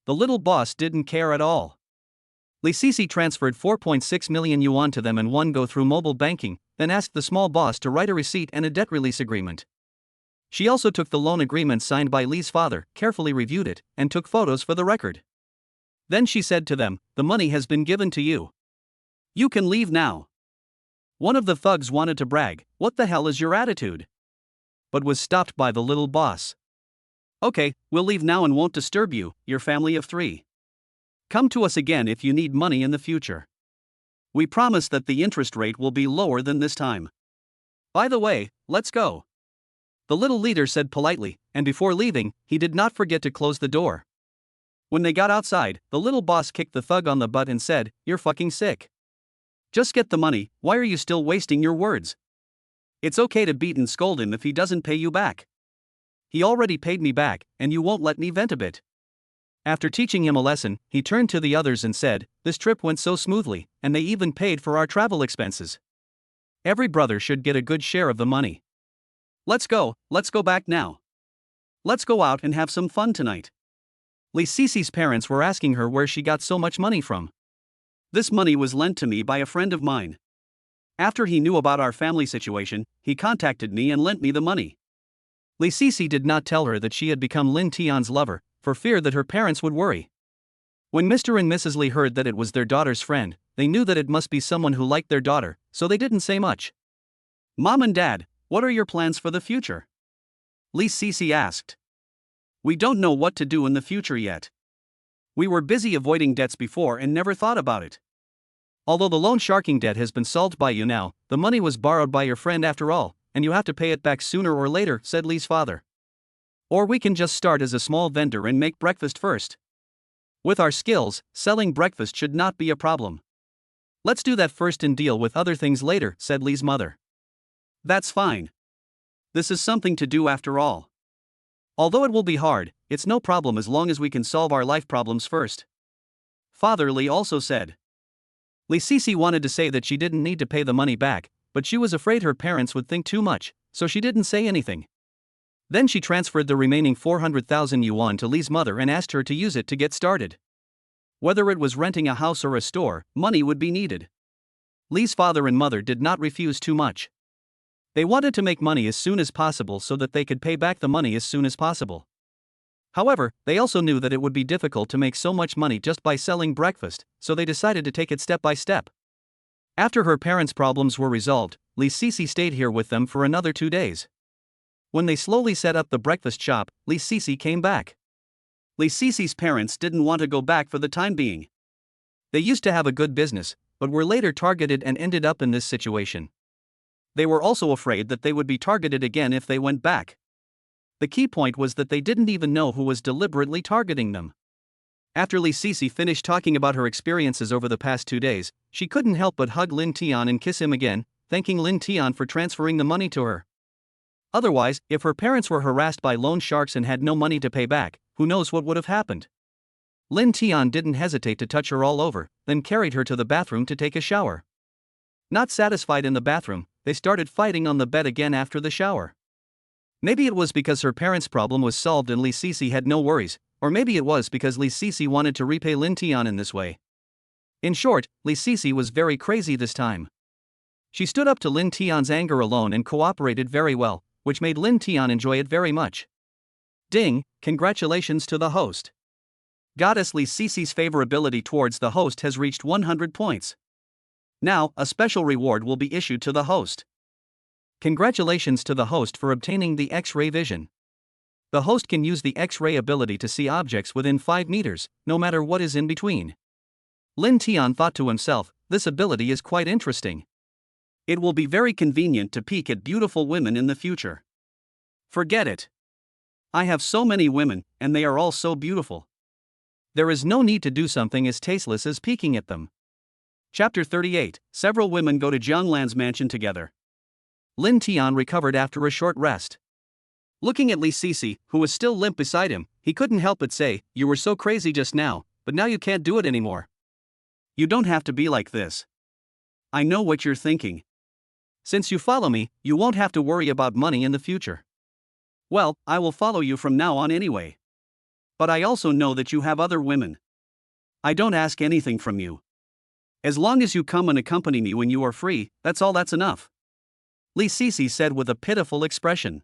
The little boss didn't care at all. Liisi transferred 4.6 million yuan to them in one go through mobile banking, then asked the small boss to write a receipt and a debt release agreement. She also took the loan agreement signed by Li's father, carefully reviewed it, and took photos for the record. Then she said to them, "The money has been given to you. You can leave now." One of the thugs wanted to brag, "What the hell is your attitude?" but was stopped by the little boss. "Okay, we'll leave now and won't disturb you, your family of 3. Come to us again if you need money in the future. We promise that the interest rate will be lower than this time. By the way, let's go." The little leader said politely, and before leaving, he did not forget to close the door. When they got outside, the little boss kicked the thug on the butt and said, "You're fucking sick. Just get the money, why are you still wasting your words? It's okay to beat and scold him if he doesn't pay you back. He already paid me back, and you won't let me vent a bit." After teaching him a lesson, he turned to the others and said, "This trip went so smoothly, and they even paid for our travel expenses. Every brother should get a good share of the money. Let's go back now. Let's go out and have some fun tonight." Liisi's parents were asking her where she got so much money from. "This money was lent to me by a friend of mine. After he knew about our family situation, he contacted me and lent me the money." Liisi did not tell her that she had become Linton's lover, for fear that her parents would worry. When Mr. and Mrs. Li heard that it was their daughter's friend, they knew that it must be someone who liked their daughter, so they didn't say much. "Mom and Dad, what are your plans for the future?" Liisi asked. "We don't know what to do in the future yet. We were busy avoiding debts before and never thought about it. Although the loan sharking debt has been solved by you now, the money was borrowed by your friend after all, and you have to pay it back sooner or later," said Li's father. "Or we can just start as a small vendor and make breakfast first. With our skills, selling breakfast should not be a problem. Let's do that first and deal with other things later," said Li's mother. "That's fine. This is something to do after all. Although it will be hard, it's no problem as long as we can solve our life problems first," Father Li also said. Liisi wanted to say that she didn't need to pay the money back, but she was afraid her parents would think too much, so she didn't say anything. Then she transferred the remaining 400,000 yuan to Li's mother and asked her to use it to get started. Whether it was renting a house or a store, money would be needed. Li's father and mother did not refuse too much. They wanted to make money as soon as possible so that they could pay back the money as soon as possible. However, they also knew that it would be difficult to make so much money just by selling breakfast, so they decided to take it step by step. After her parents' problems were resolved, Liisi stayed here with them for another 2 days. When they slowly set up the breakfast shop, Liisi came back. Liisi's parents didn't want to go back for the time being. They used to have a good business, but were later targeted and ended up in this situation. They were also afraid that they would be targeted again if they went back. The key point was that they didn't even know who was deliberately targeting them. After Liisi finished talking about her experiences over the past 2 days, she couldn't help but hug Linton and kiss him again, thanking Linton for transferring the money to her. Otherwise, if her parents were harassed by loan sharks and had no money to pay back, who knows what would have happened. Linton didn't hesitate to touch her all over, then carried her to the bathroom to take a shower. Not satisfied in the bathroom, they started fighting on the bed again after the shower. Maybe it was because her parents' problem was solved and Liisi had no worries, or maybe it was because Liisi wanted to repay Linton in this way. In short, Liisi was very crazy this time. She stood up to Linton's anger alone and cooperated very well, which made Linton enjoy it very much. Ding, congratulations to the host. Goddess Liisi's favorability towards the host has reached 100 points. Now, a special reward will be issued to the host. Congratulations to the host for obtaining the X-ray vision. The host can use the X-ray ability to see objects within 5 meters, no matter what is in between. Linton thought to himself, this ability is quite interesting. It will be very convenient to peek at beautiful women in the future. Forget it. I have so many women, and they are all so beautiful. There is no need to do something as tasteless as peeking at them. Chapter 38. Several women go to Jang Lan's mansion together. Linton recovered after a short rest. Looking at Liisi, who was still limp beside him, he couldn't help but say, "You were so crazy just now, but now you can't do it anymore. You don't have to be like this. I know what you're thinking. Since you follow me, you won't have to worry about money in the future. Well, I will follow you from now on anyway. But I also know that you have other women. I don't ask anything from you. As long as you come and accompany me when you are free, that's enough." Liisi said with a pitiful expression.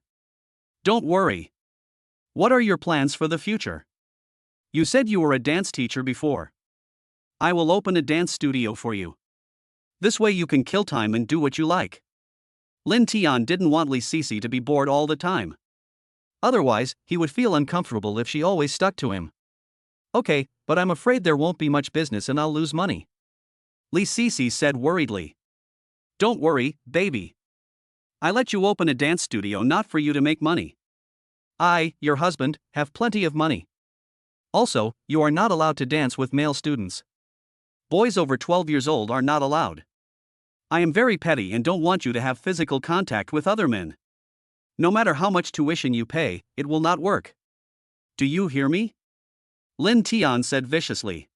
"Don't worry. What are your plans for the future? You said you were a dance teacher before. I will open a dance studio for you. This way you can kill time and do what you like." Linton didn't want Liisi to be bored all the time. Otherwise, he would feel uncomfortable if she always stuck to him. "Okay, but I'm afraid there won't be much business and I'll lose money," Liisi said worriedly. "Don't worry, baby. I let you open a dance studio not for you to make money. I, your husband, have plenty of money. Also, you are not allowed to dance with male students. Boys over 12 years old are not allowed. I am very petty and don't want you to have physical contact with other men. No matter how much tuition you pay, it will not work. Do you hear me?" Linton said viciously.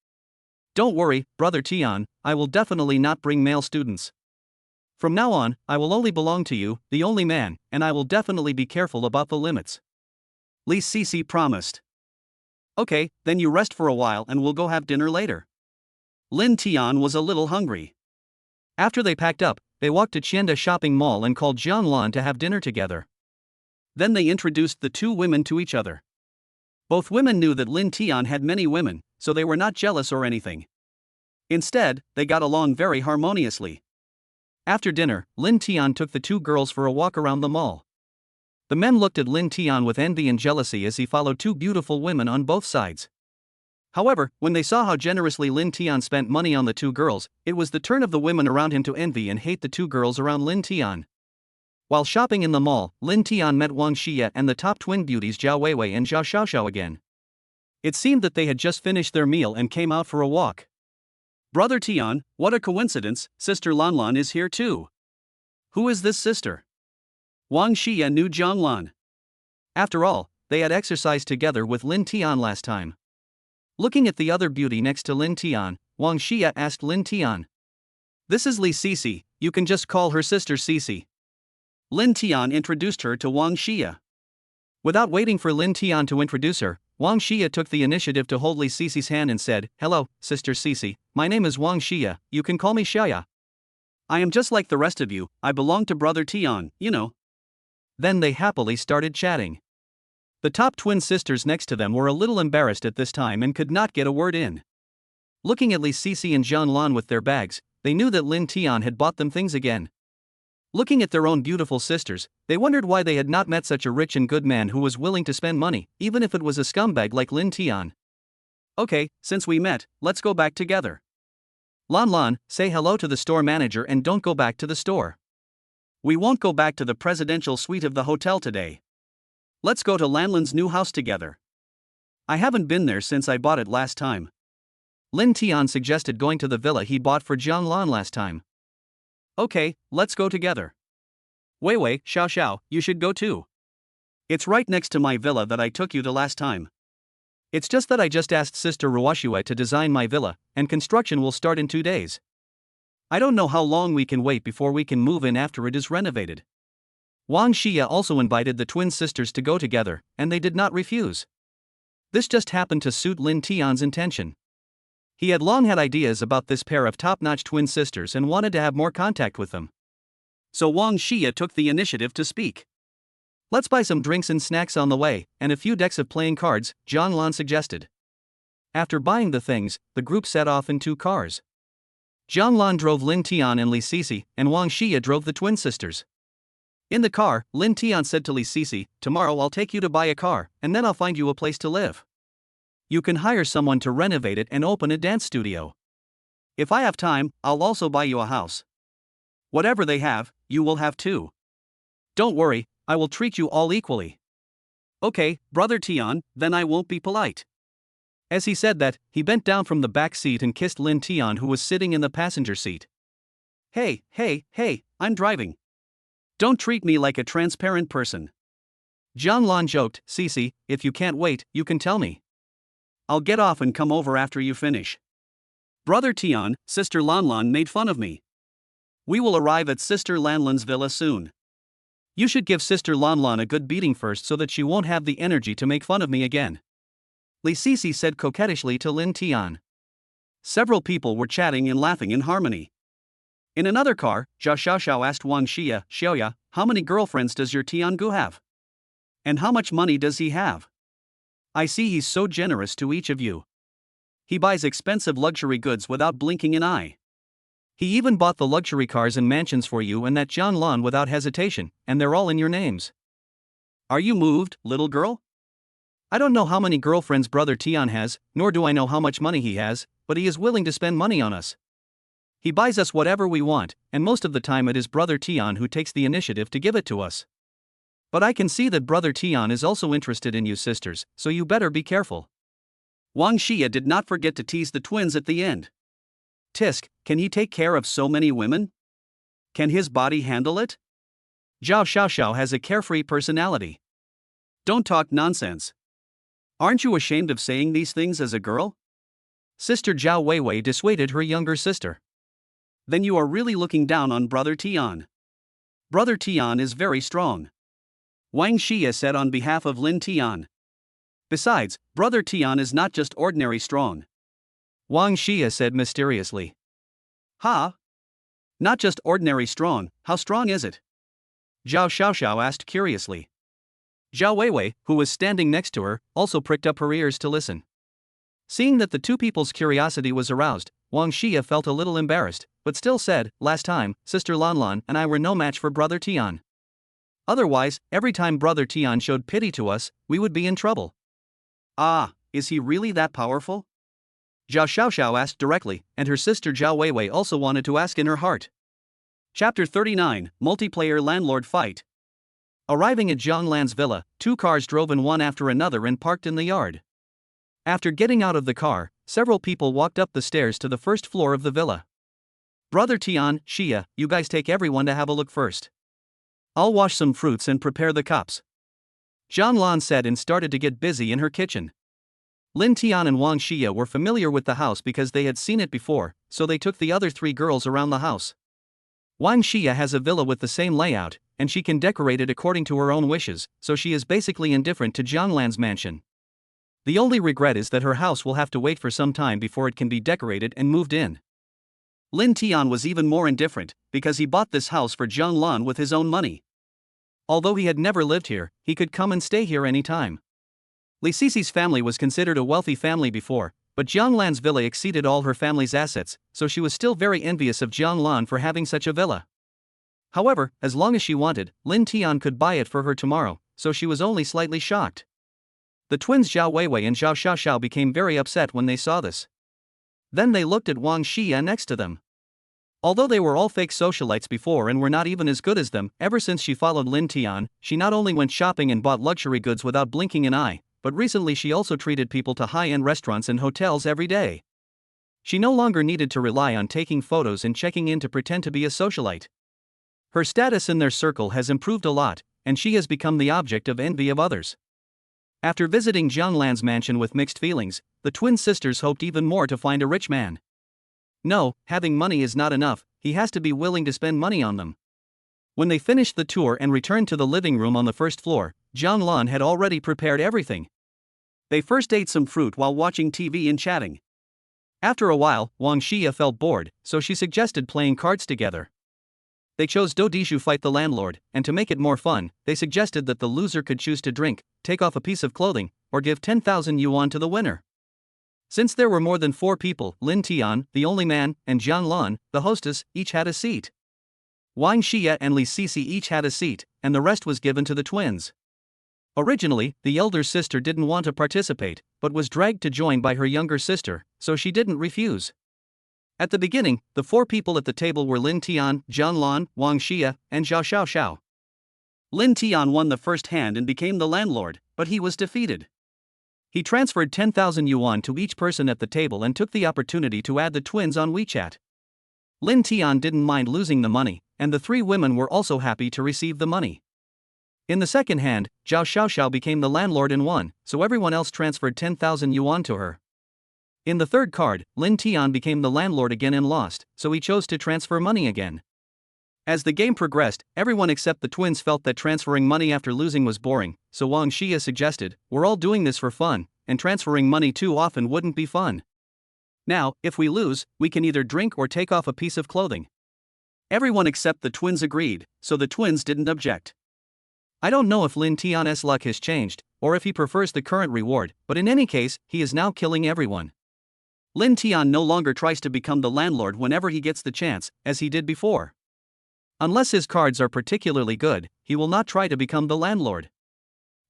"Don't worry, Brother Tian, I will definitely not bring male students. From now on, I will only belong to you, the only man, and I will definitely be careful about the limits," Liisi promised. "Okay, then you rest for a while and we'll go have dinner later." Linton was a little hungry. After they packed up, they walked to Chienda shopping mall and called Jang Lan to have dinner together. Then they introduced the two women to each other. Both women knew that Linton had many women, so they were not jealous or anything. Instead, they got along very harmoniously. After dinner, Linton took the two girls for a walk around the mall. The men looked at Linton with envy and jealousy as he followed two beautiful women on both sides. However, when they saw how generously Linton spent money on the two girls, it was the turn of the women around him to envy and hate the two girls around Linton. While shopping in the mall, Linton met Wong Shia and the top twin beauties Zhao Weiwei and Zhao Xiaoxiao again. It seemed that they had just finished their meal and came out for a walk. "Brother Tian, what a coincidence, Sister Lan Lan is here too. Who is this sister?" Wong Shia knew Jang Lan. After all, they had exercised together with Linton last time. Looking at the other beauty next to Linton, Wong Shia asked Linton. "This is Liisi, you can just call her sister Cici." Linton introduced her to Wong Shia. Without waiting for Linton to introduce her, Wong Shia took the initiative to hold Liisi's hand and said, "Hello, Sister Cici, my name is Wong Shia, you can call me Shia. I am just like the rest of you, I belong to Brother Tian, you know." Then they happily started chatting. The top twin sisters next to them were a little embarrassed at this time and could not get a word in. Looking at Liisi and Jang Lan with their bags, they knew that Linton had bought them things again. Looking at their own beautiful sisters, they wondered why they had not met such a rich and good man who was willing to spend money, even if it was a scumbag like Linton. "Okay, since we met, let's go back together." "Lan Lan, say hello to the store manager and don't go back to the store." "We won't go back to the presidential suite of the hotel today. Let's go to Lanlan's new house together. I haven't been there since I bought it last time." Linton suggested going to the villa he bought for Jang Lan last time. "Okay, let's go together. Weiwei, Xiao, you should go too. It's right next to my villa that I took you to last time." "It's just that I just asked Sister Ruashua to design my villa, and construction will start in 2 days. I don't know how long we can wait before we can move in after it is renovated." Wong Shia also invited the twin sisters to go together, and they did not refuse. This just happened to suit Linton's intention. He had long had ideas about this pair of top-notch twin sisters and wanted to have more contact with them. So Wong Shia took the initiative to speak. "Let's buy some drinks and snacks on the way, and a few decks of playing cards," Jang Lan suggested. After buying the things, the group set off in 2 cars. Jang Lan drove Linton and Liisi, and Wong Shia drove the twin sisters. In the car, Linton said to Liisi, "Tomorrow I'll take you to buy a car, and then I'll find you a place to live. You can hire someone to renovate it and open a dance studio. If I have time, I'll also buy you a house. Whatever they have, you will have too. Don't worry, I will treat you all equally." "Okay, Brother Tian, then I won't be polite." As he said that, he bent down from the back seat and kissed Lin Tian, who was sitting in the passenger seat. Hey, I'm driving. Don't treat me like a transparent person. Jang Lan joked, Liisi, if you can't wait, you can tell me. I'll get off and come over after you finish. Brother Tian, Sister Lan made fun of me. We will arrive at Sister Lan's villa soon. You should give Sister Lan a good beating first so that she won't have the energy to make fun of me again. Liisi said coquettishly to Lin Tian. Several people were chatting and laughing in harmony. In another car, Zhao Xiaoxiao asked Wang Shia, how many girlfriends does your Tiangu have? And how much money does he have? I see he's so generous to each of you. He buys expensive luxury goods without blinking an eye. He even bought the luxury cars and mansions for you and that Jang Lan without hesitation, and they're all in your names. Are you moved, little girl? I don't know how many girlfriends Brother Tian has, nor do I know how much money he has, but he is willing to spend money on us. He buys us whatever we want, and most of the time it is Brother Tian who takes the initiative to give it to us. But I can see that Brother Tian is also interested in you sisters, so you better be careful. Wang Shia did not forget to tease the twins at the end. Tisk, can he take care of so many women? Can his body handle it? Zhao Xiaoxiao has a carefree personality. Don't talk nonsense. Aren't you ashamed of saying these things as a girl? Sister Zhao Weiwei dissuaded her younger sister. Then you are really looking down on Brother Tian. Brother Tian is very strong. Wang Shia said on behalf of Lin Tian. Besides, Brother Tian is not just ordinary strong. Wang Shia said mysteriously. Ha? Not just ordinary strong, how strong is it? Zhao Xiaoxiao asked curiously. Zhao Weiwei, who was standing next to her, also pricked up her ears to listen. Seeing that the two people's curiosity was aroused, Wang Shia felt a little embarrassed, but still said, last time, Sister Lan and I were no match for Brother Tian. Otherwise, every time Brother Tian showed pity to us, we would be in trouble. Ah, is he really that powerful? Zhao Xiaoxiao asked directly, and her sister Zhao Weiwei also wanted to ask in her heart. Chapter 39, Multiplayer Landlord Fight. Arriving at Jang Lan's villa, two cars drove in one after another and parked in the yard. After getting out of the car, several people walked up the stairs to the first floor of the villa. Brother Tian, Shia, you guys take everyone to have a look first. I'll wash some fruits and prepare the cups. Jang Lan said and started to get busy in her kitchen. Lin Tian and Wang Shia were familiar with the house because they had seen it before, so they took the other three girls around the house. Wang Shia has a villa with the same layout, and she can decorate it according to her own wishes, so she is basically indifferent to Jang Lan's mansion. The only regret is that her house will have to wait for some time before it can be decorated and moved in. Lin Tian was even more indifferent, because he bought this house for Jang Lan with his own money. Although he had never lived here, he could come and stay here any time. Liisi's family was considered a wealthy family before, but Jang Lan's villa exceeded all her family's assets, so she was still very envious of Jang Lan for having such a villa. However, as long as she wanted, Lin Tian could buy it for her tomorrow, so she was only slightly shocked. The twins Zhao Weiwei and Zhao Xiaoxiao became very upset when they saw this. Then they looked at Wang Shia next to them. Although they were all fake socialites before and were not even as good as them, ever since she followed Lin Tian, she not only went shopping and bought luxury goods without blinking an eye, but recently she also treated people to high-end restaurants and hotels every day. She no longer needed to rely on taking photos and checking in to pretend to be a socialite. Her status in their circle has improved a lot, and she has become the object of envy of others. After visiting Jang Lan's mansion with mixed feelings, the twin sisters hoped even more to find a rich man. No, having money is not enough, he has to be willing to spend money on them. When they finished the tour and returned to the living room on the first floor, Jang Lan had already prepared everything. They first ate some fruit while watching TV and chatting. After a while, Wang Shia felt bored, so she suggested playing cards together. They chose Dodishu Fight the Landlord, and to make it more fun, they suggested that the loser could choose to drink, take off a piece of clothing, or give 10,000 yuan to the winner. Since there were more than 4 people, Lin Tian, the only man, and Jang Lan, the hostess, each had a seat. Wang Shia and Liisi each had a seat, and the rest was given to the twins. Originally, the elder sister didn't want to participate, but was dragged to join by her younger sister, so she didn't refuse. At the beginning, the 4 people at the table were Lin Tian, Jang Lan, Wang Shia, and Zhao Xiaoxiao. Lin Tian won the first hand and became the landlord, but he was defeated. He transferred 10,000 yuan to each person at the table and took the opportunity to add the twins on WeChat. Lin Tian didn't mind losing the money, and the three women were also happy to receive the money. In the second hand, Zhao Xiaoxiao became the landlord and won, so everyone else transferred 10,000 yuan to her. In the third card, Lin Tian became the landlord again and lost, so he chose to transfer money again. As the game progressed, everyone except the twins felt that transferring money after losing was boring, so Wong Shia suggested, "We're all doing this for fun, and transferring money too often wouldn't be fun. Now, if we lose, we can either drink or take off a piece of clothing." Everyone except the twins agreed, so the twins didn't object. I don't know if Lin Tian's luck has changed, or if he prefers the current reward, but in any case, he is now killing everyone. Lin Tian no longer tries to become the landlord whenever he gets the chance, as he did before. Unless his cards are particularly good, he will not try to become the landlord.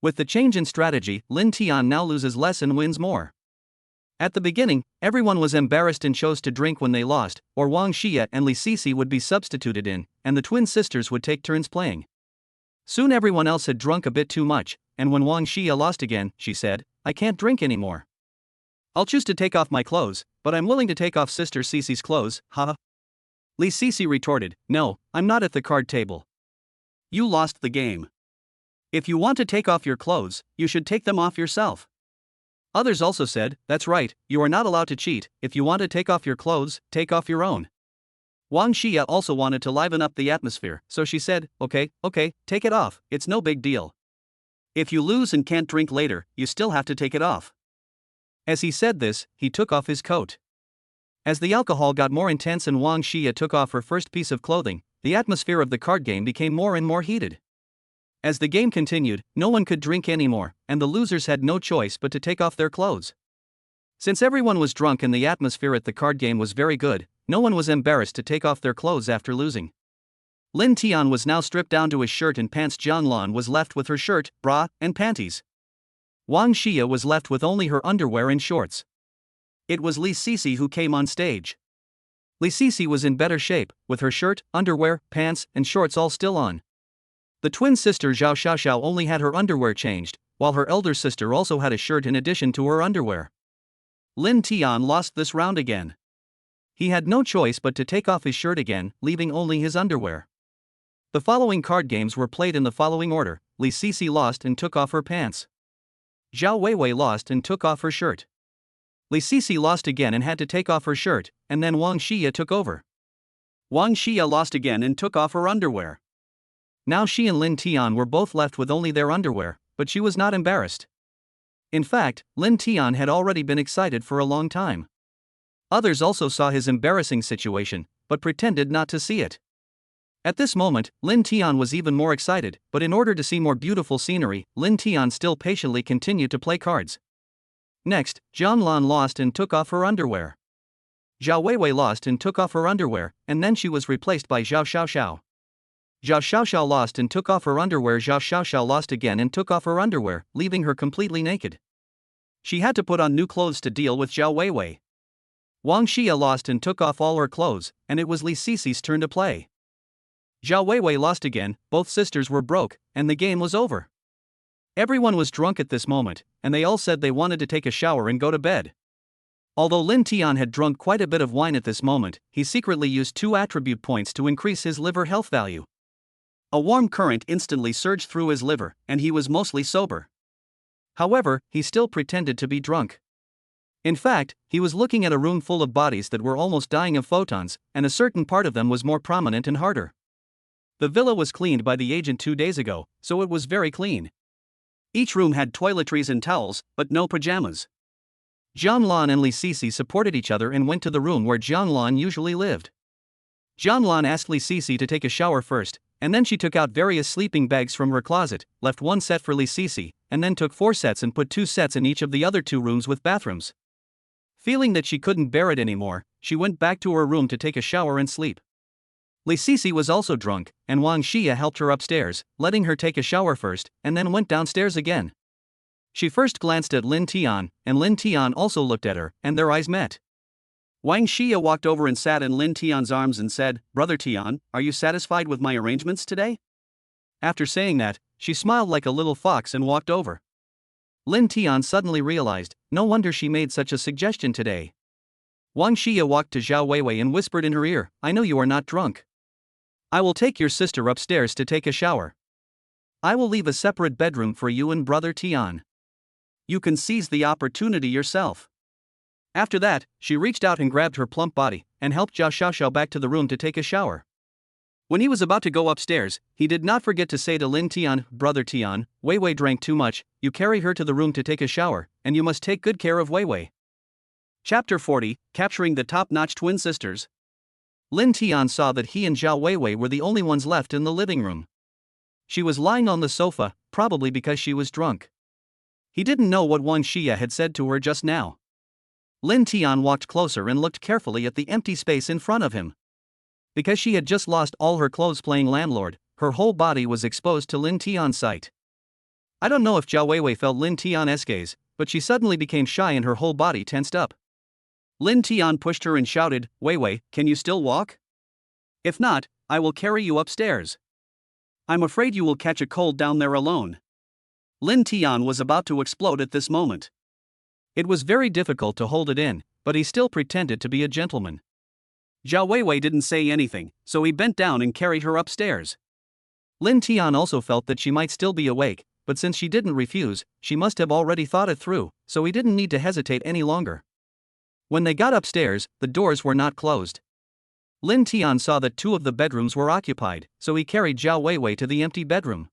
With the change in strategy, Lin Tian now loses less and wins more. At the beginning, everyone was embarrassed and chose to drink when they lost, or Wang Xia and Liisi would be substituted in, and the twin sisters would take turns playing. Soon everyone else had drunk a bit too much, and when Wang Xia lost again, she said, "I can't drink anymore. I'll choose to take off my clothes, but I'm willing to take off Sister Cece's clothes, haha." Liisi retorted, "No, I'm not at the card table. You lost the game. If you want to take off your clothes, you should take them off yourself." Others also said, "That's right, you are not allowed to cheat. If you want to take off your clothes, take off your own." Wang Xia also wanted to liven up the atmosphere, so she said, okay, take it off, it's no big deal. If you lose and can't drink later, you still have to take it off." As he said this, he took off his coat. As the alcohol got more intense and Wang Xia took off her first piece of clothing, the atmosphere of the card game became more and more heated. As the game continued, no one could drink anymore, and the losers had no choice but to take off their clothes. Since everyone was drunk and the atmosphere at the card game was very good, no one was embarrassed to take off their clothes after losing. Lin Tian was now stripped down to his shirt and pants. Jang Lan was left with her shirt, bra, and panties. Wang Xia was left with only her underwear and shorts. It was Liisi who came on stage. Liisi was in better shape, with her shirt, underwear, pants, and shorts all still on. The twin sister Zhao Xiaoxiao only had her underwear changed, while her elder sister also had a shirt in addition to her underwear. Lin Tian lost this round again. He had no choice but to take off his shirt again, leaving only his underwear. The following card games were played in the following order. Liisi lost and took off her pants. Zhao Weiwei lost and took off her shirt. Liisi lost again and had to take off her shirt, and then Wang Xia took over. Wang Xia lost again and took off her underwear. Now she and Lin Tian were both left with only their underwear, but she was not embarrassed. In fact, Lin Tian had already been excited for a long time. Others also saw his embarrassing situation, but pretended not to see it. At this moment, Lin Tian was even more excited, but in order to see more beautiful scenery, Lin Tian still patiently continued to play cards. Next, Jang Lan lost and took off her underwear. Zhao Weiwei lost and took off her underwear, and then she was replaced by Zhao Xiaoxiao. Zhao Xiaoxiao lost and took off her underwear. Zhao Xiaoxiao lost again and took off her underwear, leaving her completely naked. She had to put on new clothes to deal with Zhao Weiwei. Wang Xia lost and took off all her clothes, and it was Liisi's turn to play. Zhao Weiwei lost again, both sisters were broke, and the game was over. Everyone was drunk at this moment, and they all said they wanted to take a shower and go to bed. Although Lin Tian had drunk quite a bit of wine at this moment, he secretly used 2 attribute points to increase his liver health value. A warm current instantly surged through his liver, and he was mostly sober. However, he still pretended to be drunk. In fact, he was looking at a room full of bodies that were almost dying of photons, and a certain part of them was more prominent and harder. The villa was cleaned by the agent 2 days ago, so it was very clean. Each room had toiletries and towels, but no pajamas. Jang Lan and Liisi supported each other and went to the room where Jang Lan usually lived. Jang Lan asked Liisi to take a shower first, and then she took out various sleeping bags from her closet, left 1 set for Liisi, and then took 4 sets and put 2 sets in each of the other 2 rooms with bathrooms. Feeling that she couldn't bear it anymore, she went back to her room to take a shower and sleep. Liisi was also drunk, and Wang Xia helped her upstairs, letting her take a shower first, and then went downstairs again. She first glanced at Lin Tian, and Lin Tian also looked at her, and their eyes met. Wang Xia walked over and sat in Lin Tian's arms and said, "Brother Tian, are you satisfied with my arrangements today?" After saying that, she smiled like a little fox and walked over. Lin Tian suddenly realized, no wonder she made such a suggestion today. Wang Xia walked to Zhao Weiwei and whispered in her ear, I know you are not drunk. I will take your sister upstairs to take a shower. I will leave a separate bedroom for you and brother Tian. You can seize the opportunity yourself. After that, she reached out and grabbed her plump body, and helped Zhao Xiaoxiao back to the room to take a shower. When he was about to go upstairs, he did not forget to say to Lin Tian, Brother Tian, Weiwei drank too much, you carry her to the room to take a shower, and you must take good care of Weiwei. Chapter 40, Capturing the Top-Notch Twin Sisters. Lin Tian saw that he and Zhao Weiwei were the only ones left in the living room. She was lying on the sofa, probably because she was drunk. He didn't know what Wang Xia had said to her just now. Lin Tian walked closer and looked carefully at the empty space in front of him. Because she had just lost all her clothes playing landlord, her whole body was exposed to Lin Tian's sight. I don't know if Zhao Weiwei felt Lin Tian's gaze, but she suddenly became shy and her whole body tensed up. Lin Tian pushed her and shouted, Weiwei, can you still walk? If not, I will carry you upstairs. I'm afraid you will catch a cold down there alone. Lin Tian was about to explode at this moment. It was very difficult to hold it in, but he still pretended to be a gentleman. Zhao Weiwei didn't say anything, so he bent down and carried her upstairs. Lin Tian also felt that she might still be awake, but since she didn't refuse, she must have already thought it through, so he didn't need to hesitate any longer. When they got upstairs, the doors were not closed. Lin Tian saw that 2 of the bedrooms were occupied, so he carried Zhao Weiwei to the empty bedroom.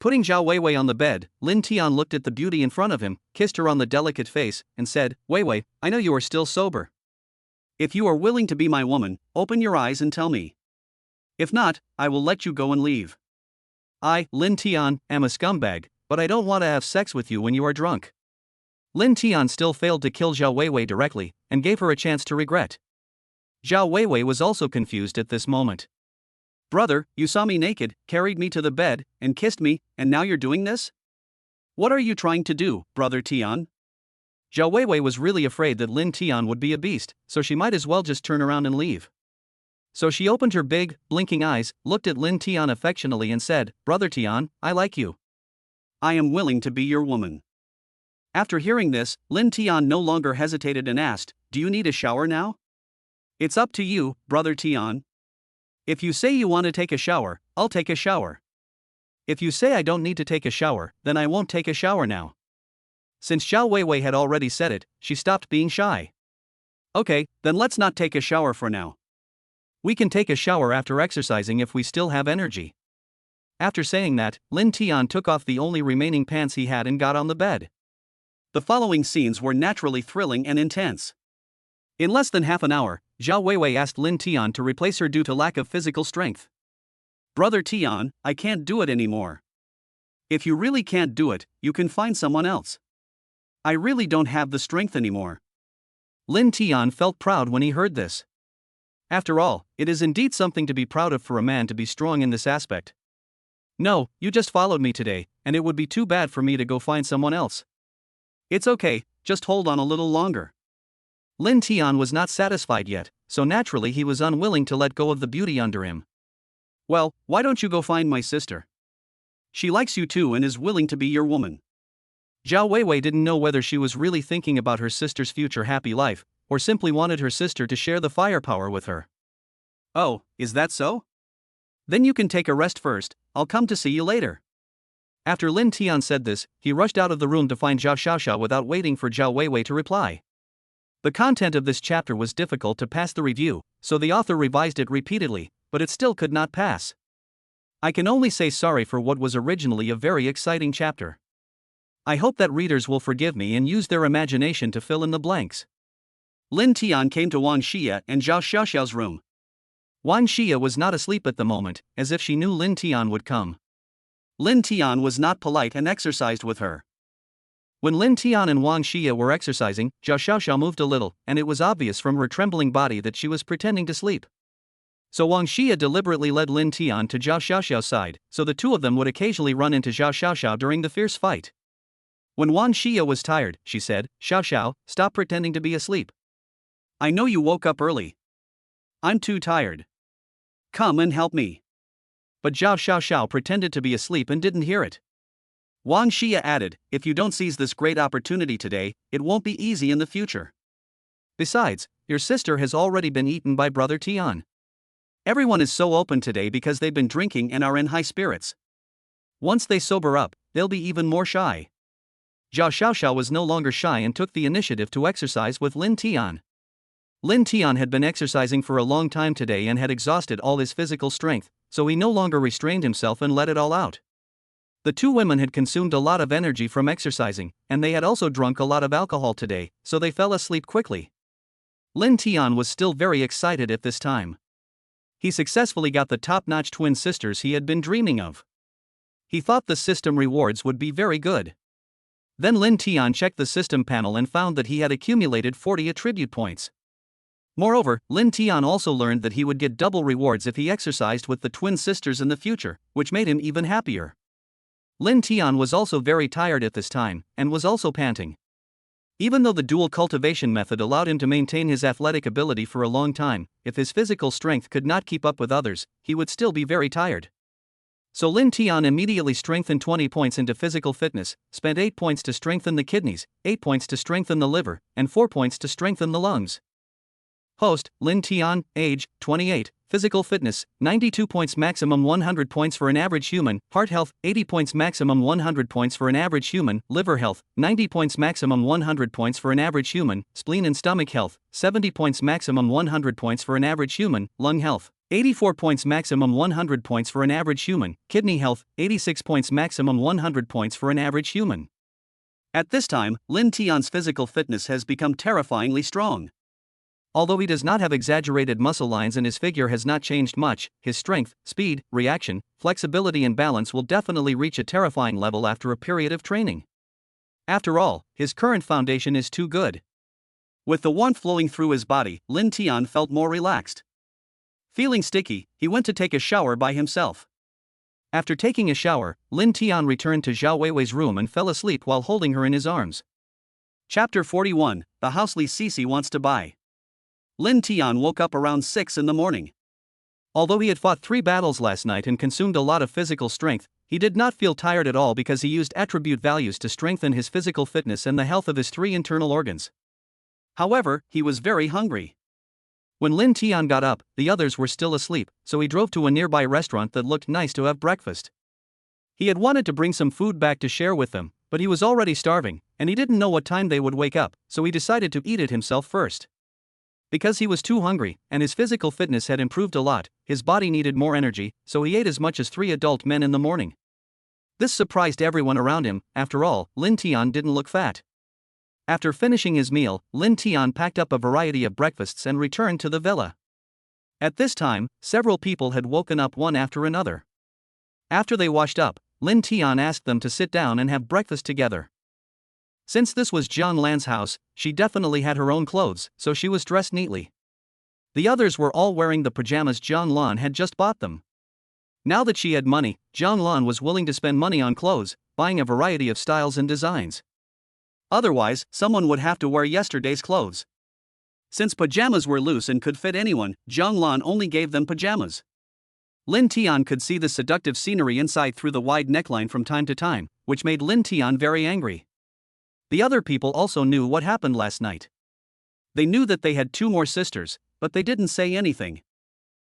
Putting Zhao Weiwei on the bed, Lin Tian looked at the beauty in front of him, kissed her on the delicate face, and said, Weiwei, I know you are still sober. If you are willing to be my woman, open your eyes and tell me. If not, I will let you go and leave. I, Lin Tian, am a scumbag, but I don't want to have sex with you when you are drunk. Lin Tian still failed to kill Zhao Weiwei directly, and gave her a chance to regret. Zhao Weiwei was also confused at this moment. Brother, you saw me naked, carried me to the bed, and kissed me, and now you're doing this? What are you trying to do, Brother Tian? Zhao Weiwei was really afraid that Lin Tian would be a beast, so she might as well just turn around and leave. So she opened her big, blinking eyes, looked at Lin Tian affectionately and said, Brother Tian, I like you. I am willing to be your woman. After hearing this, Lin Tian no longer hesitated and asked, Do you need a shower now? It's up to you, Brother Tian. If you say you want to take a shower, I'll take a shower. If you say I don't need to take a shower, then I won't take a shower now. Since Zhao Weiwei had already said it, she stopped being shy. Okay, then let's not take a shower for now. We can take a shower after exercising if we still have energy. After saying that, Lin Tian took off the only remaining pants he had and got on the bed. The following scenes were naturally thrilling and intense. In less than half an hour, Zhao Weiwei asked Lin Tian to replace her due to lack of physical strength. Brother Tian, I can't do it anymore. If you really can't do it, you can find someone else. I really don't have the strength anymore. Lin Tian felt proud when he heard this. After all, it is indeed something to be proud of for a man to be strong in this aspect. No, you just followed me today, and it would be too bad for me to go find someone else. It's okay, just hold on a little longer. Lin Tian was not satisfied yet, so naturally he was unwilling to let go of the beauty under him. Well, why don't you go find my sister? She likes you too and is willing to be your woman. Zhao Weiwei didn't know whether she was really thinking about her sister's future happy life, or simply wanted her sister to share the firepower with her. Oh, is that so? Then you can take a rest first, I'll come to see you later. After Lin Tian said this, he rushed out of the room to find Zhao Xiaoxiao without waiting for Zhao Weiwei to reply. The content of this chapter was difficult to pass the review, so the author revised it repeatedly, but it still could not pass. I can only say sorry for what was originally a very exciting chapter. I hope that readers will forgive me and use their imagination to fill in the blanks. Lin Tian came to Wang Xia and Zhao Xiaoxiao's room. Wang Xia was not asleep at the moment, as if she knew Lin Tian would come. Lin Tian was not polite and exercised with her. When Lin Tian and Wang Xia were exercising, Zhao Xiaoxiao moved a little, and it was obvious from her trembling body that she was pretending to sleep. So Wang Xia deliberately led Lin Tian to Zhao Xiaoxiao's side, so the two of them would occasionally run into Zhao Xiaoxiao during the fierce fight. When Wang Xia was tired, she said, Xiaoxiao, stop pretending to be asleep. I know you woke up early. I'm too tired. Come and help me. But Zhao Xiaoxiao pretended to be asleep and didn't hear it. Wang Shia added, if you don't seize this great opportunity today, it won't be easy in the future. Besides, your sister has already been eaten by Brother Tian. Everyone is so open today because they've been drinking and are in high spirits. Once they sober up, they'll be even more shy. Zhao Xiaoxiao was no longer shy and took the initiative to exercise with Lin Tian. Lin Tian had been exercising for a long time today and had exhausted all his physical strength, so he no longer restrained himself and let it all out. The two women had consumed a lot of energy from exercising, and they had also drunk a lot of alcohol today, so they fell asleep quickly. Lin Tian was still very excited at this time. He successfully got the top-notch twin sisters he had been dreaming of. He thought the system rewards would be very good. Then Lin Tian checked the system panel and found that he had accumulated 40 attribute points. Moreover, Lin Tian also learned that he would get double rewards if he exercised with the twin sisters in the future, which made him even happier. Lin Tian was also very tired at this time, and was also panting. Even though the dual cultivation method allowed him to maintain his athletic ability for a long time, if his physical strength could not keep up with others, he would still be very tired. So Lin Tian immediately strengthened 20 points into physical fitness, spent 8 points to strengthen the kidneys, 8 points to strengthen the liver, and 4 points to strengthen the lungs. Host, Lin Tian, age, 28, physical fitness, 92 points maximum 100 points for an average human, heart health, 80 points maximum 100 points for an average human, liver health, 90 points maximum 100 points for an average human, spleen and stomach health, 70 points maximum 100 points for an average human, lung health, 84 points maximum 100 points for an average human, kidney health, 86 points maximum 100 points for an average human. At this time, Lin Tian's physical fitness has become terrifyingly strong. Although he does not have exaggerated muscle lines and his figure has not changed much, his strength, speed, reaction, flexibility and balance will definitely reach a terrifying level after a period of training. After all, his current foundation is too good. With the warmth flowing through his body, Lin Tian felt more relaxed. Feeling sticky, he went to take a shower by himself. After taking a shower, Lin Tian returned to Zhao Weiwei's room and fell asleep while holding her in his arms. Chapter 41, The House Liisi Wants to Buy. Lin Tian woke up around 6 in the morning. Although he had fought 3 battles last night and consumed a lot of physical strength, he did not feel tired at all because he used attribute values to strengthen his physical fitness and the health of his 3 internal organs. However, he was very hungry. When Lin Tian got up, the others were still asleep, so he drove to a nearby restaurant that looked nice to have breakfast. He had wanted to bring some food back to share with them, but he was already starving, and he didn't know what time they would wake up, so he decided to eat it himself first. Because he was too hungry, and his physical fitness had improved a lot, his body needed more energy, so he ate as much as 3 adult men in the morning. This surprised everyone around him. After all, Lin Tian didn't look fat. After finishing his meal, Lin Tian packed up a variety of breakfasts and returned to the villa. At this time, several people had woken up one after another. After they washed up, Lin Tian asked them to sit down and have breakfast together. Since this was Jang Lan's house, she definitely had her own clothes, so she was dressed neatly. The others were all wearing the pajamas Jang Lan had just bought them. Now that she had money, Jang Lan was willing to spend money on clothes, buying a variety of styles and designs. Otherwise, someone would have to wear yesterday's clothes. Since pajamas were loose and could fit anyone, Jang Lan only gave them pajamas. Lin Tian could see the seductive scenery inside through the wide neckline from time to time, which made Lin Tian very angry. The other people also knew what happened last night. They knew that they had 2 more sisters, but they didn't say anything.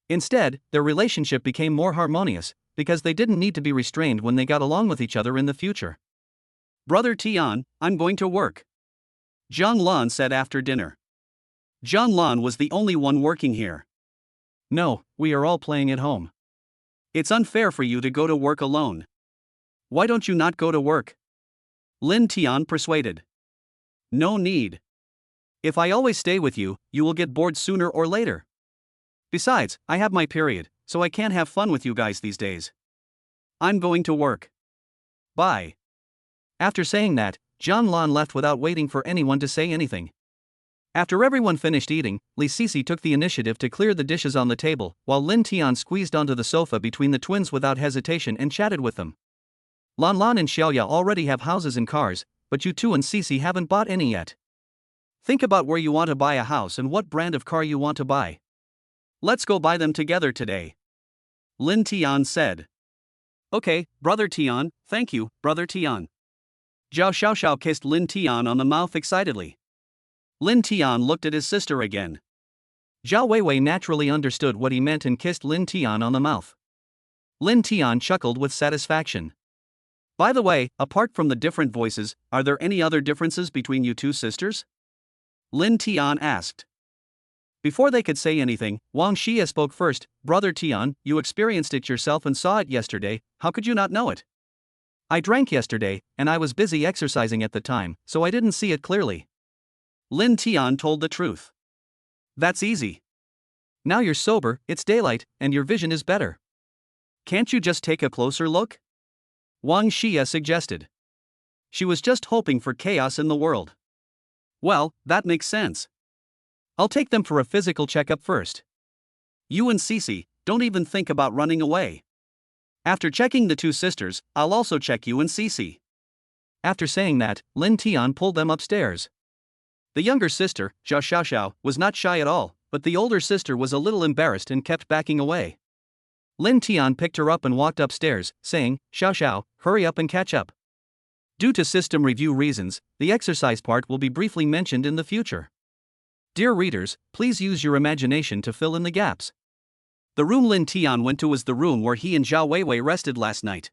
Instead, their relationship became more harmonious, because they didn't need to be restrained when they got along with each other in the future. Brother Tian, I'm going to work, Jang Lan said after dinner. Jang Lan was the only one working here. No, we are all playing at home. It's unfair for you to go to work alone. Why don't you not go to work? Lin Tian persuaded. No need. If I always stay with you, you will get bored sooner or later. Besides, I have my period, so I can't have fun with you guys these days. I'm going to work. Bye. After saying that, Jang Lan left without waiting for anyone to say anything. After everyone finished eating, Liisi took the initiative to clear the dishes on the table, while Lin Tian squeezed onto the sofa between the twins without hesitation and chatted with them. Lan Lan and Xiaoya already have houses and cars, but you two and Liisi haven't bought any yet. Think about where you want to buy a house and what brand of car you want to buy. Let's go buy them together today, Lin Tian said. Okay, Brother Tian, thank you, Brother Tian. Zhao Xiaoxiao kissed Lin Tian on the mouth excitedly. Lin Tian looked at his sister again. Zhao Weiwei naturally understood what he meant and kissed Lin Tian on the mouth. Lin Tian chuckled with satisfaction. By the way, apart from the different voices, are there any other differences between you two sisters? Lin Tian asked. Before they could say anything, Wang Shia spoke first. Brother Tian, you experienced it yourself and saw it yesterday, how could you not know it? I drank yesterday, and I was busy exercising at the time, so I didn't see it clearly. Lin Tian told the truth. That's easy. Now you're sober, it's daylight, and your vision is better. Can't you just take a closer look? Wang Shia suggested. She was just hoping for chaos in the world. Well, that makes sense. I'll take them for a physical checkup first. You and Liisi, don't even think about running away. After checking the two sisters, I'll also check you and Liisi. After saying that, Lin Tian pulled them upstairs. The younger sister, Zhao Xiaoxiao, was not shy at all, but the older sister was a little embarrassed and kept backing away. Lin Tian picked her up and walked upstairs, saying, Xiaoxiao, hurry up and catch up. Due to system review reasons, the exercise part will be briefly mentioned in the future. Dear readers, please use your imagination to fill in the gaps. The room Lin Tian went to was the room where he and Zhao Weiwei rested last night.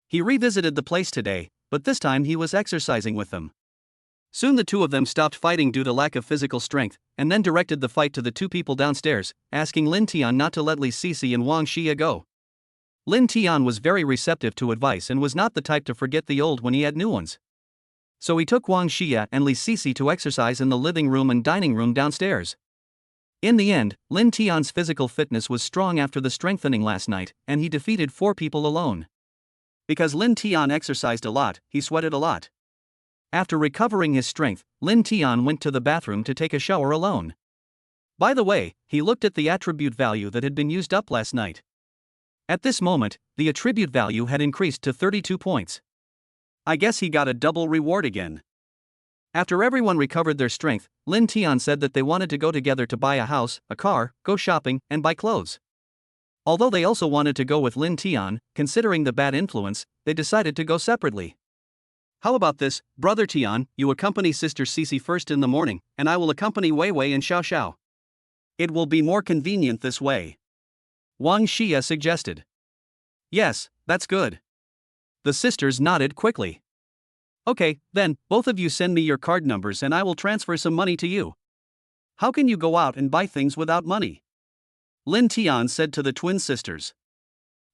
He revisited the place today, but this time he was exercising with them. Soon the two of them stopped fighting due to lack of physical strength, and then directed the fight to the two people downstairs, asking Lin Tian not to let Liisi and Wang Shia go. Lin Tian was very receptive to advice and was not the type to forget the old when he had new ones. So he took Wang Shia and Liisi to exercise in the living room and dining room downstairs. In the end, Lin Tian's physical fitness was strong after the strengthening last night, and he defeated 4 people alone. Because Lin Tian exercised a lot, he sweated a lot. After recovering his strength, Lin Tian went to the bathroom to take a shower alone. By the way, he looked at the attribute value that had been used up last night. At this moment, the attribute value had increased to 32 points. I guess he got a double reward again. After everyone recovered their strength, Lin Tian said that they wanted to go together to buy a house, a car, go shopping, and buy clothes. Although they also wanted to go with Lin Tian, considering the bad influence, they decided to go separately. How about this, Brother Tian, you accompany Sister Liisi first in the morning, and I will accompany Weiwei and Xiaoxiao. It will be more convenient this way. Wang Shia suggested. Yes, that's good. The sisters nodded quickly. Okay, then, both of you send me your card numbers and I will transfer some money to you. How can you go out and buy things without money? Lin Tian said to the twin sisters.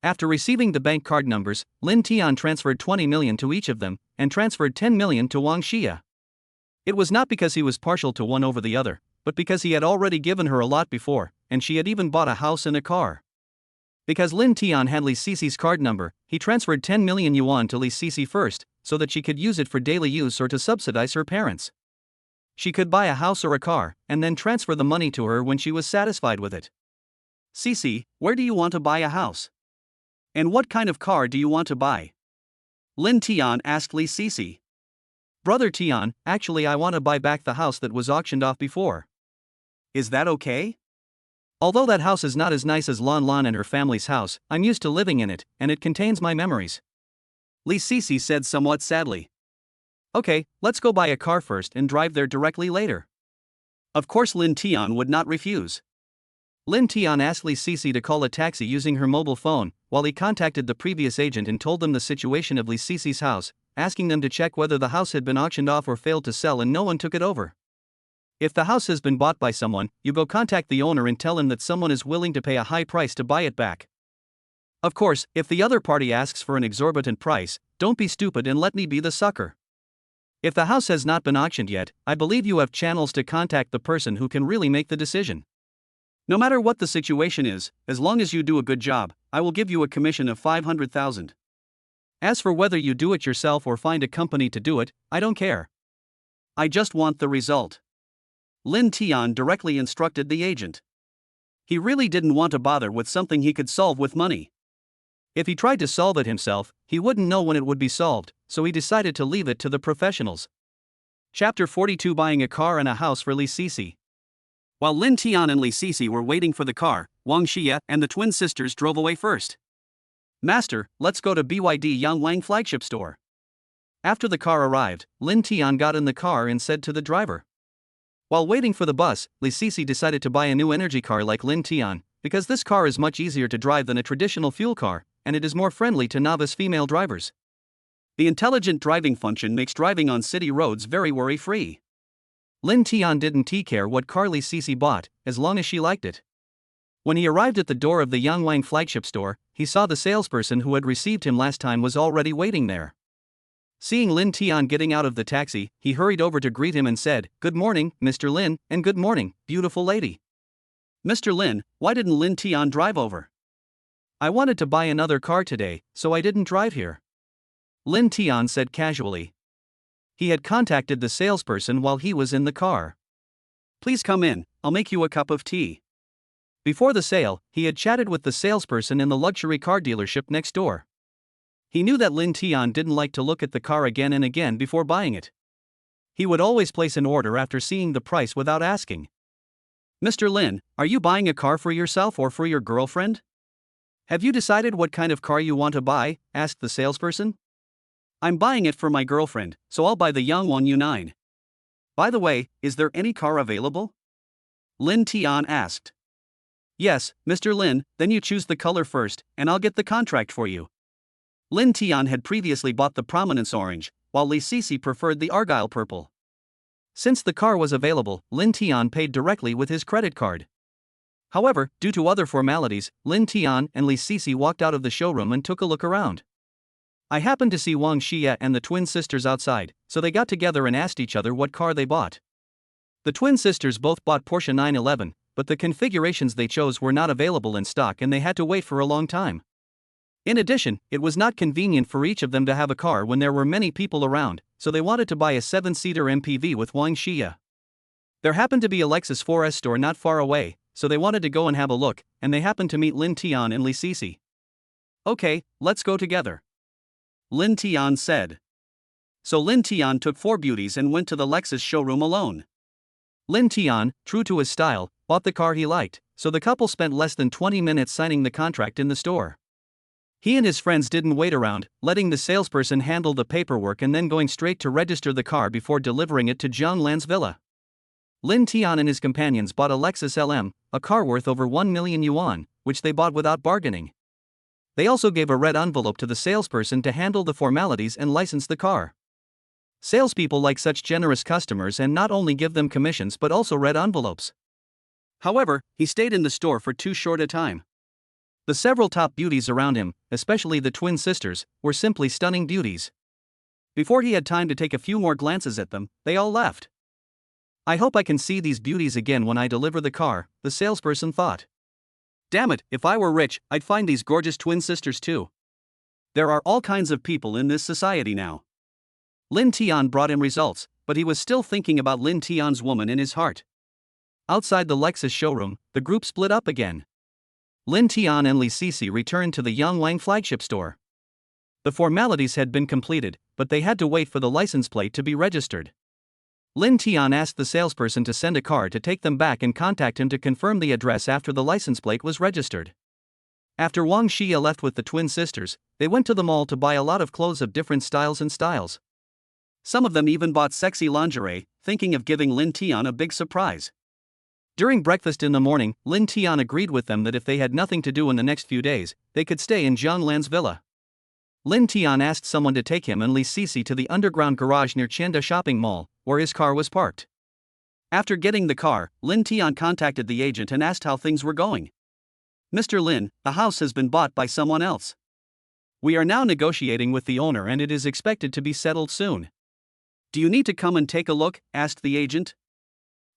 After receiving the bank card numbers, Lin Tian transferred 20 million to each of them, and transferred 10 million to Wang Shia. It was not because he was partial to one over the other, but because he had already given her a lot before, and she had even bought a house and a car. Because Lin Tian had Liisi's card number, he transferred 10 million yuan to Liisi first, so that she could use it for daily use or to subsidize her parents. She could buy a house or a car, and then transfer the money to her when she was satisfied with it. Liisi, where do you want to buy a house? And what kind of car do you want to buy? Lin Tian asked Liisi. Brother Tian, actually I want to buy back the house that was auctioned off before. Is that okay? Although that house is not as nice as Lan Lan and her family's house, I'm used to living in it, and it contains my memories. Liisi said somewhat sadly. Okay, let's go buy a car first and drive there directly later. Of course Lin Tian would not refuse. Lin Tian asked Liisi to call a taxi using her mobile phone, while he contacted the previous agent and told them the situation of Liisi's house, asking them to check whether the house had been auctioned off or failed to sell and no one took it over. If the house has been bought by someone, you go contact the owner and tell him that someone is willing to pay a high price to buy it back. Of course, if the other party asks for an exorbitant price, don't be stupid and let me be the sucker. If the house has not been auctioned yet, I believe you have channels to contact the person who can really make the decision. No matter what the situation is, as long as you do a good job, I will give you a commission of 500,000. As for whether you do it yourself or find a company to do it, I don't care. I just want the result. Lin Tian directly instructed the agent. He really didn't want to bother with something he could solve with money. If he tried to solve it himself, he wouldn't know when it would be solved, so he decided to leave it to the professionals. Chapter 42: Buying a car and a house for Liisi. While Lin Tian and Liisi were waiting for the car, Wang Shia and the twin sisters drove away first. Master, let's go to BYD Yangwang flagship store. After the car arrived, Linton got in the car and said to the driver. While waiting for the bus, Liisi decided to buy a new energy car like Linton, because this car is much easier to drive than a traditional fuel car, and it is more friendly to novice female drivers. The intelligent driving function makes driving on city roads very worry-free. Linton didn't care what car Liisi bought, as long as she liked it. When he arrived at the door of the Yangwang flagship store, he saw the salesperson who had received him last time was already waiting there. Seeing Linton getting out of the taxi, he hurried over to greet him and said, "Good morning, Mr. Lin, and good morning, beautiful lady." Mr. Lin, why didn't Linton drive over? I wanted to buy another car today, so I didn't drive here. Linton said casually. He had contacted the salesperson while he was in the car. Please come in, I'll make you a cup of tea. Before the sale, he had chatted with the salesperson in the luxury car dealership next door. He knew that Linton didn't like to look at the car again and again before buying it. He would always place an order after seeing the price without asking. Mr. Lin, are you buying a car for yourself or for your girlfriend? Have you decided what kind of car you want to buy? Asked the salesperson. I'm buying it for my girlfriend, so I'll buy the Yangwang U9. By the way, is there any car available? Linton asked. Yes, Mr. Lin, then you choose the color first, and I'll get the contract for you. Linton had previously bought the Prominence Orange, while Liisi preferred the Argyle Purple. Since the car was available, Linton paid directly with his credit card. However, due to other formalities, Linton and Liisi walked out of the showroom and took a look around. I happened to see Wong, Shia and the twin sisters outside, so they got together and asked each other what car they bought. The twin sisters both bought Porsche 911, but the configurations they chose were not available in stock and they had to wait for a long time. In addition, it was not convenient for each of them to have a car when there were many people around, so they wanted to buy a 7-seater MPV with Wong, Shia. There happened to be a Lexus 4S store not far away, so they wanted to go and have a look, and they happened to meet Linton and Liisi. Okay, let's go together, Linton said. So Linton took 4 beauties and went to the Lexus showroom alone. Linton, true to his style, bought the car he liked, so the couple spent less than 20 minutes signing the contract in the store. He and his friends didn't wait around, letting the salesperson handle the paperwork and then going straight to register the car before delivering it to Jang Lan's villa. Linton and his companions bought a Lexus LM, a car worth over 1 million yuan, which they bought without bargaining. They also gave a red envelope to the salesperson to handle the formalities and license the car. Salespeople like such generous customers and not only give them commissions but also red envelopes. However, he stayed in the store for too short a time. The several top beauties around him, especially the twin sisters, were simply stunning beauties. Before he had time to take a few more glances at them, they all left. I hope I can see these beauties again when I deliver the car, the salesperson thought. Damn it, if I were rich, I'd find these gorgeous twin sisters too. There are all kinds of people in this society now. Linton brought him results, but he was still thinking about Linton's woman in his heart. Outside the Lexus showroom, the group split up again. Linton and Liisi returned to the Yangwang flagship store. The formalities had been completed, but they had to wait for the license plate to be registered. Linton asked the salesperson to send a car to take them back and contact him to confirm the address after the license plate was registered. After Wong, Shia left with the twin sisters, they went to the mall to buy a lot of clothes of different styles and styles. Some of them even bought sexy lingerie, thinking of giving Linton a big surprise. During breakfast in the morning, Linton agreed with them that if they had nothing to do in the next few days, they could stay in Jang Lan's villa. Linton asked someone to take him and Liisi to the underground garage near Chanda Shopping Mall, where his car was parked. After getting the car, Linton contacted the agent and asked how things were going. Mr. Lin, the house has been bought by someone else. We are now negotiating with the owner and it is expected to be settled soon. Do you need to come and take a look? Asked the agent.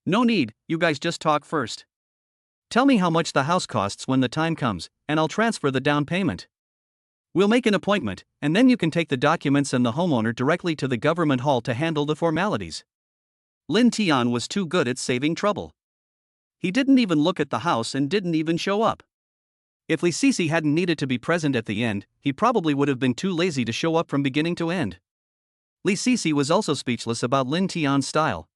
No need, you guys just talk first. Tell me how much the house costs when the time comes, and I'll transfer the down payment. We'll make an appointment, and then you can take the documents and the homeowner directly to the government hall to handle the formalities. Linton was too good at saving trouble. He didn't even look at the house and didn't even show up. If Liisi hadn't needed to be present at the end, he probably would have been too lazy to show up from beginning to end. Liisi was also speechless about Linton's style.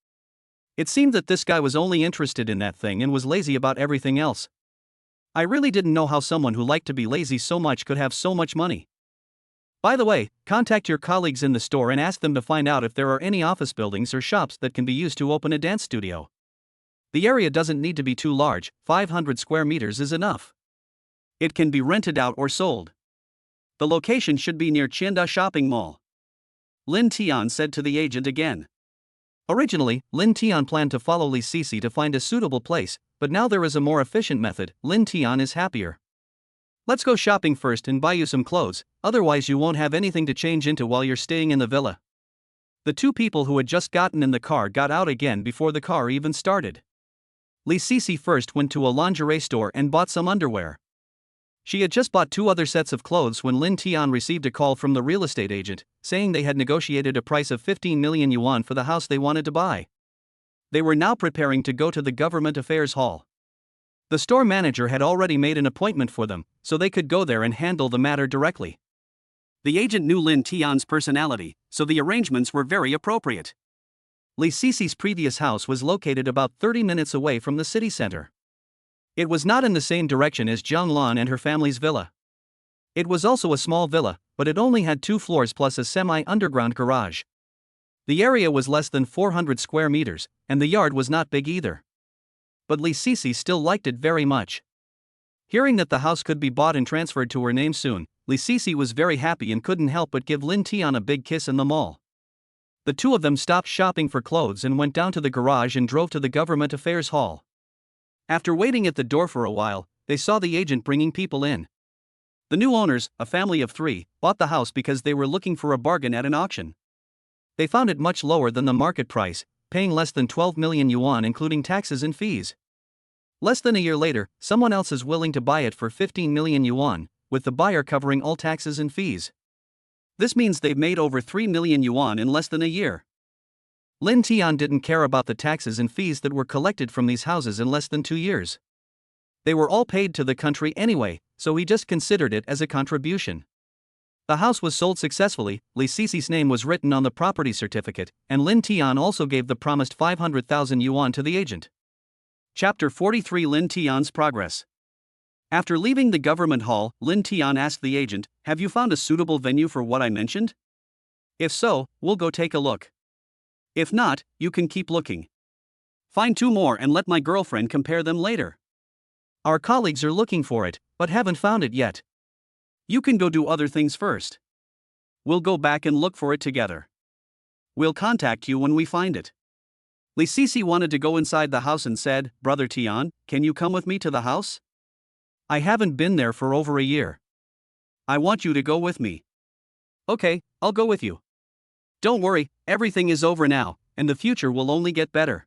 It seemed that this guy was only interested in that thing and was lazy about everything else. I really didn't know how someone who liked to be lazy so much could have so much money. By the way, contact your colleagues in the store and ask them to find out if there are any office buildings or shops that can be used to open a dance studio. The area doesn't need to be too large, 500 square meters is enough. It can be rented out or sold. The location should be near Chinda Shopping Mall. Linton said to the agent again. Originally, Linton planned to follow Liisi to find a suitable place, but now there is a more efficient method. Linton is happier. Let's go shopping first and buy you some clothes, otherwise you won't have anything to change into while you're staying in the villa. The two people who had just gotten in the car got out again before the car even started. Liisi first went to a lingerie store and bought some underwear. She had just bought 2 other sets of clothes when Linton received a call from the real estate agent, saying they had negotiated a price of 15 million yuan for the house they wanted to buy. They were now preparing to go to the government affairs hall. The store manager had already made an appointment for them, so they could go there and handle the matter directly. The agent knew Linton's personality, so the arrangements were very appropriate. Liisi's previous house was located about 30 minutes away from the city center. It was not in the same direction as Jang Lan and her family's villa. It was also a small villa, but it only had 2 floors plus a semi-underground garage. The area was less than 400 square meters, and the yard was not big either. But Liisi still liked it very much. Hearing that the house could be bought and transferred to her name soon, Liisi was very happy and couldn't help but give Linton a big kiss in the mall. The two of them stopped shopping for clothes and went down to the garage and drove to the government affairs hall. After waiting at the door for a while, they saw the agent bringing people in. The new owners, a family of 3, bought the house because they were looking for a bargain at an auction. They found it much lower than the market price, paying less than 12 million yuan including taxes and fees. Less than a year later, someone else is willing to buy it for 15 million yuan, with the buyer covering all taxes and fees. This means they've made over 3 million yuan in less than a year. Linton didn't care about the taxes and fees that were collected from these houses in less than 2 years. They were all paid to the country anyway, so he just considered it as a contribution. The house was sold successfully, Liisi's name was written on the property certificate, and Linton also gave the promised 500,000 yuan to the agent. Chapter 43 Linton's Progress. After leaving the government hall, Linton asked the agent, "Have you found a suitable venue for what I mentioned? If so, we'll go take a look. If not, you can keep looking. Find 2 more and let my girlfriend compare them later. Our colleagues are looking for it, but haven't found it yet. You can go do other things first. We'll go back and look for it together. We'll contact you when we find it." Liisi wanted to go inside the house and said, "Brother Tian, can you come with me to the house? I haven't been there for over a year. I want you to go with me." "Okay, I'll go with you. Don't worry, everything is over now, and the future will only get better."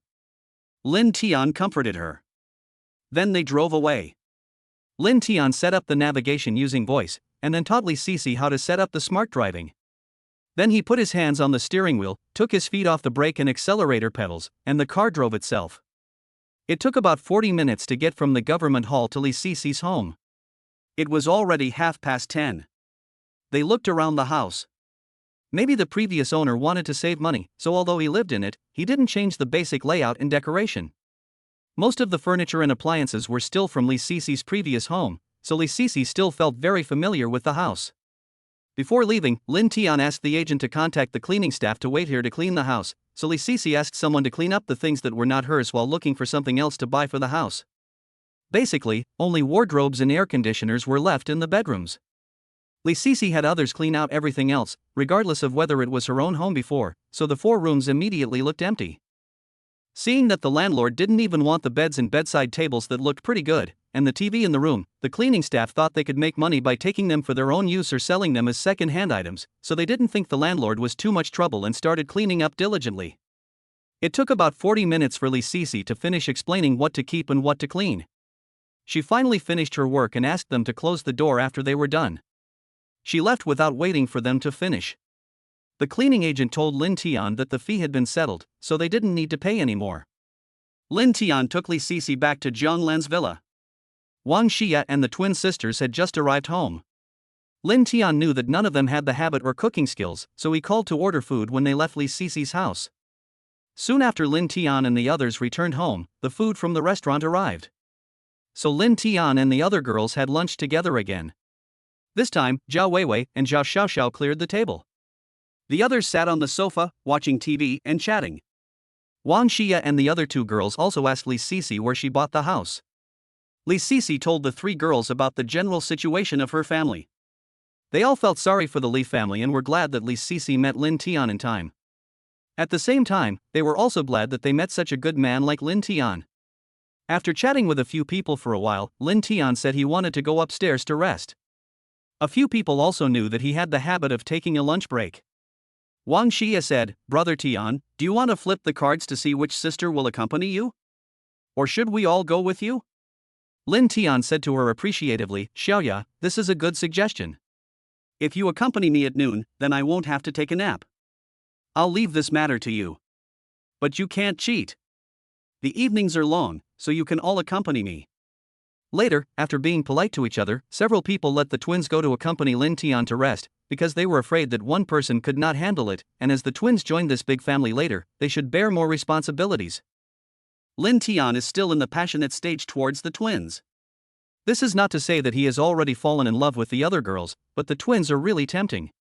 Linton comforted her. Then they drove away. Linton set up the navigation using voice, and then taught Liisi how to set up the smart driving. Then he put his hands on the steering wheel, took his feet off the brake and accelerator pedals, and the car drove itself. It took about 40 minutes to get from the government hall to Liisi's home. It was already 10:30. They looked around the house. Maybe the previous owner wanted to save money, so although he lived in it, he didn't change the basic layout and decoration. Most of the furniture and appliances were still from Liisi's previous home, so Liisi still felt very familiar with the house. Before leaving, Linton asked the agent to contact the cleaning staff to wait here to clean the house, so Liisi asked someone to clean up the things that were not hers while looking for something else to buy for the house. Basically, only wardrobes and air conditioners were left in the bedrooms. Liisi had others clean out everything else, regardless of whether it was her own home before, so the 4 rooms immediately looked empty. Seeing that the landlord didn't even want the beds and bedside tables that looked pretty good, and the TV in the room, the cleaning staff thought they could make money by taking them for their own use or selling them as second-hand items, so they didn't think the landlord was too much trouble and started cleaning up diligently. It took about 40 minutes for Liisi to finish explaining what to keep and what to clean. She finally finished her work and asked them to close the door after they were done. She left without waiting for them to finish. The cleaning agent told Linton that the fee had been settled, so they didn't need to pay anymore. Linton took Liisi back to Jang Lan's villa. Wong, Shia and the twin sisters had just arrived home. Linton knew that none of them had the habit or cooking skills, so he called to order food when they left Liisi's house. Soon after Linton and the others returned home, the food from the restaurant arrived. So Lin Tian and the other girls had lunch together again. This time, Zhao Weiwei and Zhao Xiaoxiao cleared the table. The others sat on the sofa, watching TV and chatting. Wang Shia and the other two girls also asked Liisi where she bought the house. Liisi told the three girls about the general situation of her family. They all felt sorry for the Li family and were glad that Liisi met Lin Tian in time. At the same time, they were also glad that they met such a good man like Lin Tian. After chatting with a few people for a while, Lin Tian said he wanted to go upstairs to rest. A few people also knew that he had the habit of taking a lunch break. Wang Shia said, "Brother Tian, do you want to flip the cards to see which sister will accompany you? Or should we all go with you?" Lin Tian said to her appreciatively, "Xiaoya, this is a good suggestion. If you accompany me at noon, then I won't have to take a nap. I'll leave this matter to you. But you can't cheat. The evenings are long, so you can all accompany me." Later, after being polite to each other, several people let the twins go to accompany Lin Tian to rest, because they were afraid that one person could not handle it, and as the twins joined this big family later, they should bear more responsibilities. Lin Tian is still in the passionate stage towards the twins. This is not to say that he has already fallen in love with the other girls, but the twins are really tempting.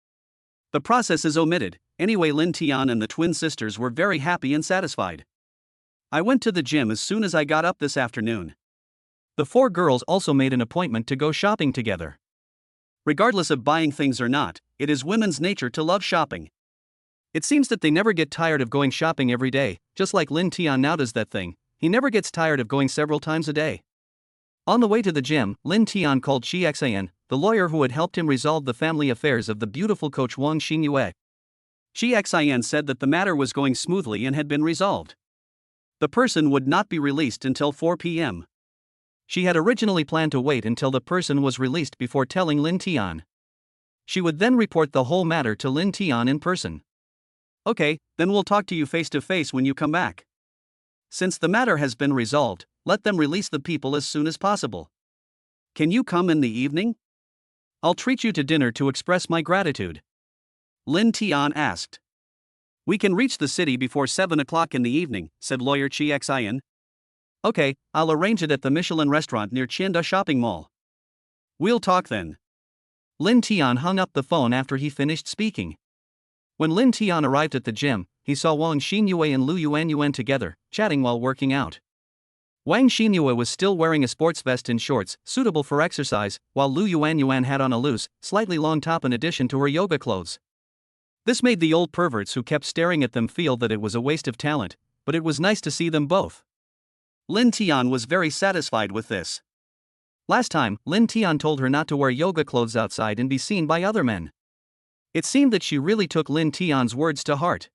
The process is omitted. Anyway, Lin Tian and the twin sisters were very happy and satisfied. I went to the gym as soon as I got up this afternoon. The four girls also made an appointment to go shopping together. Regardless of buying things or not, it is women's nature to love shopping. It seems that they never get tired of going shopping every day, just like Lin Tian now does that thing. He never gets tired of going several times a day. On the way to the gym, Lin Tian called Xian, the lawyer who had helped him resolve the family affairs of the beautiful coach Wang Xinyue. Xian said that the matter was going smoothly and had been resolved. The person would not be released until 4 p.m. She had originally planned to wait until the person was released before telling Lin Tian. She would then report the whole matter to Lin Tian in person. "Okay, then we'll talk to you face to face when you come back. Since the matter has been resolved, let them release the people as soon as possible. Can you come in the evening? I'll treat you to dinner to express my gratitude." Lin Tian asked. "We can reach the city before 7 o'clock in the evening," said lawyer Xian. "Okay, I'll arrange it at the Michelin restaurant near Qianda Shopping Mall." "We'll talk then." Lin Tian hung up the phone after he finished speaking. When Lin Tian arrived at the gym, he saw Wang Xinyue and Lu Yuanyuan together, chatting while working out. Wang Xinyue was still wearing a sports vest and shorts, suitable for exercise, while Lu Yuanyuan had on a loose, slightly long top in addition to her yoga clothes. This made the old perverts who kept staring at them feel that it was a waste of talent, but it was nice to see them both. Lin Tian was very satisfied with this. Last time, Lin Tian told her not to wear yoga clothes outside and be seen by other men. It seemed that she really took Lin Tian's words to heart.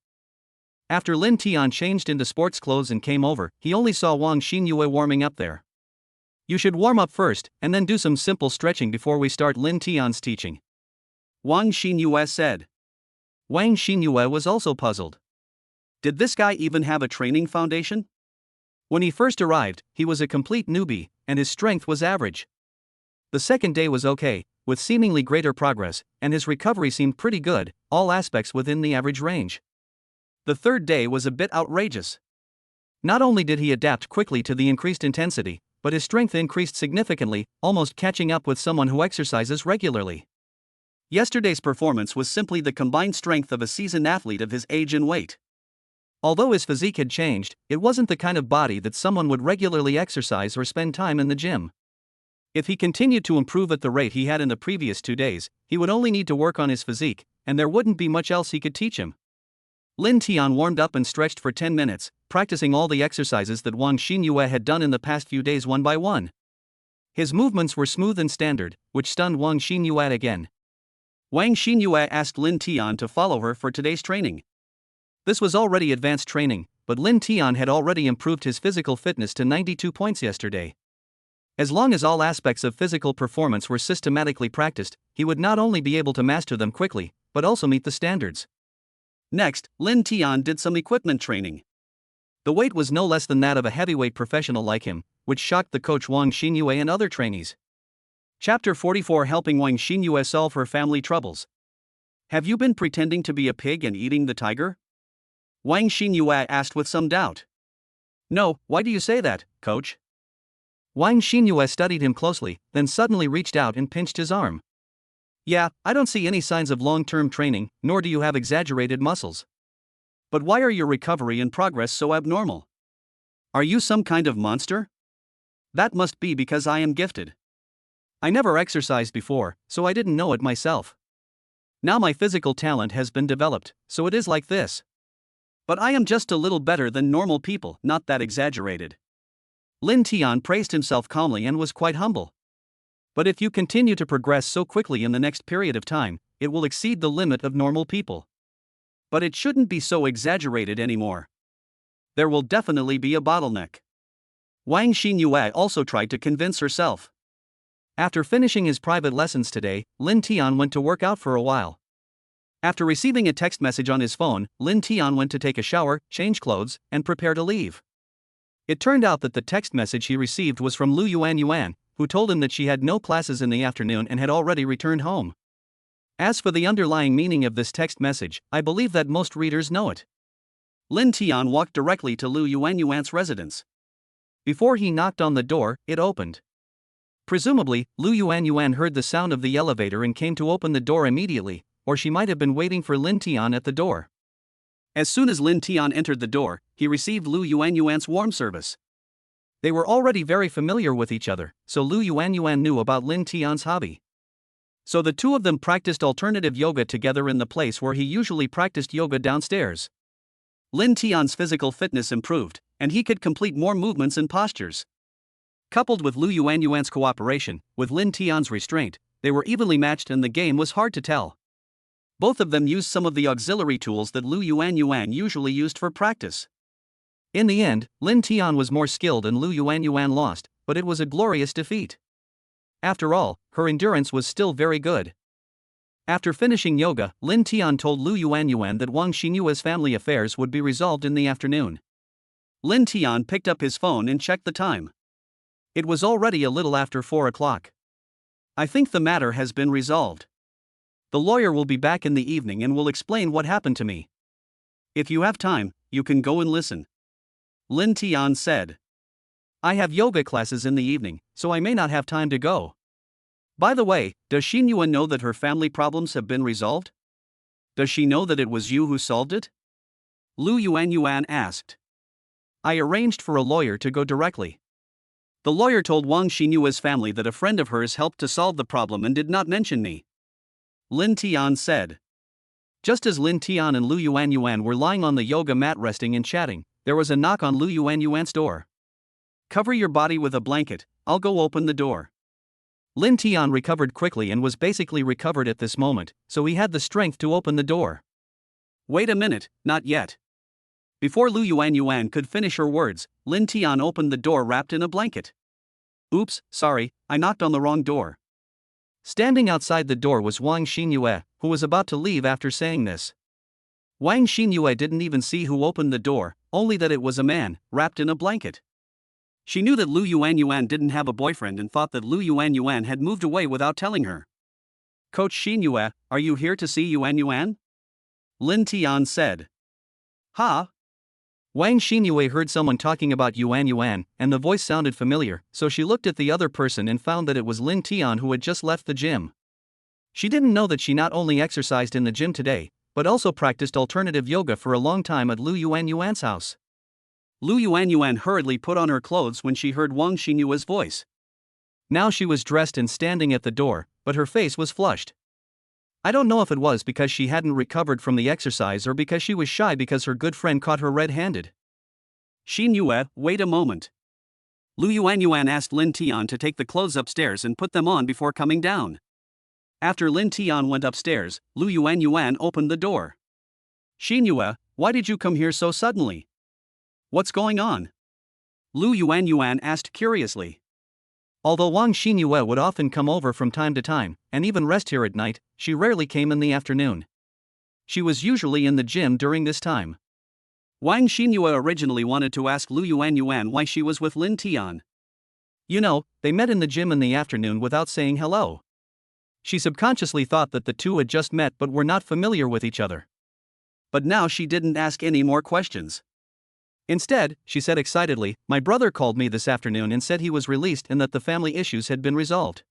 After Lin Tian changed into sports clothes and came over, he only saw Wang Xinyue warming up there. "You should warm up first, and then do some simple stretching before we start Lin Tian's teaching," Wang Xinyue said. Wang Xinyue was also puzzled. Did this guy even have a training foundation? When he first arrived, he was a complete newbie, and his strength was average. The second day was okay, with seemingly greater progress, and his recovery seemed pretty good, all aspects within the average range. The third day was a bit outrageous. Not only did he adapt quickly to the increased intensity, but his strength increased significantly, almost catching up with someone who exercises regularly. Yesterday's performance was simply the combined strength of a seasoned athlete of his age and weight. Although his physique had changed, it wasn't the kind of body that someone would regularly exercise or spend time in the gym. If he continued to improve at the rate he had in the previous 2 days, he would only need to work on his physique, and there wouldn't be much else he could teach him. Lin Tian warmed up and stretched for 10 minutes, practicing all the exercises that Wang Xinyue had done in the past few days one by one. His movements were smooth and standard, which stunned Wang Xinyue again. Wang Xinyue asked Lin Tian to follow her for today's training. This was already advanced training, but Lin Tian had already improved his physical fitness to 92 points yesterday. As long as all aspects of physical performance were systematically practiced, he would not only be able to master them quickly, but also meet the standards. Next, Lin Tian did some equipment training. The weight was no less than that of a heavyweight professional like him, which shocked the coach Wang Xinyue and other trainees. Chapter 44, Helping Wang Xinyue Solve Her Family Troubles. Have you been pretending to be a pig and eating the tiger? Wang Xinyue asked with some doubt. No, why do you say that, coach? Wang Xinyue studied him closely, then suddenly reached out and pinched his arm. Yeah, I don't see any signs of long-term training, nor do you have exaggerated muscles. But why are your recovery and progress so abnormal? Are you some kind of monster? That must be because I am gifted. I never exercised before, so I didn't know it myself. Now my physical talent has been developed, so it is like this. But I am just a little better than normal people, not that exaggerated. Linton praised himself calmly and was quite humble. But if you continue to progress so quickly in the next period of time, it will exceed the limit of normal people. But it shouldn't be so exaggerated anymore. There will definitely be a bottleneck. Wang Xinyue also tried to convince herself. After finishing his private lessons today, Linton went to work out for a while. After receiving a text message on his phone, Linton went to take a shower, change clothes, and prepare to leave. It turned out that the text message he received was from Lu Yuan, who told him that she had no classes in the afternoon and had already returned home. As for the underlying meaning of this text message, I believe that most readers know it. Linton walked directly to Lu Yuan's residence. Before he knocked on the door, it opened. Presumably, Lu Yuan heard the sound of the elevator and came to open the door immediately, or she might have been waiting for Linton at the door. As soon as Linton entered the door, he received Lu Yuan's warm service. They were already very familiar with each other, so Lu Yuan knew about Linton's hobby. So the two of them practiced alternative yoga together in the place where he usually practiced yoga downstairs. Linton's physical fitness improved, and he could complete more movements and postures. Coupled with Lu Yuan's cooperation, with Linton's restraint, they were evenly matched and the game was hard to tell. Both of them used some of the auxiliary tools that Lu Yuan usually used for practice. In the end, Linton was more skilled and Lu Yuan lost, but it was a glorious defeat. After all, her endurance was still very good. After finishing yoga, Linton told Lu Yuan that Wang Xinyue's family affairs would be resolved in the afternoon. Linton picked up his phone and checked the time. It was already a little after 4 o'clock. I think the matter has been resolved. The lawyer will be back in the evening and will explain what happened to me. If you have time, you can go and listen. Linton said. I have yoga classes in the evening, so I may not have time to go. By the way, does Xinyue know that her family problems have been resolved? Does she know that it was you who solved it? Lu Yuan asked. I arranged for a lawyer to go directly. The lawyer told Wang Xinyue's family that a friend of hers helped to solve the problem and did not mention me. Linton said. Just as Linton and Lu Yuan were lying on the yoga mat resting and chatting, there was a knock on Lu Yuan's door. Cover your body with a blanket, I'll go open the door. Linton recovered quickly and was basically recovered at this moment, so he had the strength to open the door. Wait a minute, not yet. Before Lu Yuan could finish her words, Linton opened the door wrapped in a blanket. Oops, sorry, I knocked on the wrong door. Standing outside the door was Wang Xinyue, who was about to leave after saying this. Wang Xinyue didn't even see who opened the door, only that it was a man, wrapped in a blanket. She knew that Lu Yuan didn't have a boyfriend and thought that Lu Yuan had moved away without telling her. Coach Xinyue, are you here to see Yuan? Linton said. Ha? Wang Xinyue heard someone talking about Yuan, and the voice sounded familiar, so she looked at the other person and found that it was Linton who had just left the gym. She didn't know that she not only exercised in the gym today, but also practiced alternative yoga for a long time at Lu Yuan's house. Lu Yuan hurriedly put on her clothes when she heard Wang Xinyue's voice. Now she was dressed and standing at the door, but her face was flushed. I don't know if it was because she hadn't recovered from the exercise or because she was shy because her good friend caught her red-handed. Xinyue, wait a moment. Lu Yuan asked Linton to take the clothes upstairs and put them on before coming down. After Linton went upstairs, Lu Yuan opened the door. Xinyue, why did you come here so suddenly? What's going on? Lu Yuan asked curiously. Although Wang Xinyue would often come over from time to time, and even rest here at night, she rarely came in the afternoon. She was usually in the gym during this time. Wang Xinyue originally wanted to ask Lu Yuan why she was with Linton. You know, they met in the gym in the afternoon without saying hello. She subconsciously thought that the two had just met but were not familiar with each other. But now she didn't ask any more questions. Instead, she said excitedly, my brother called me this afternoon and said he was released and that the family issues had been resolved.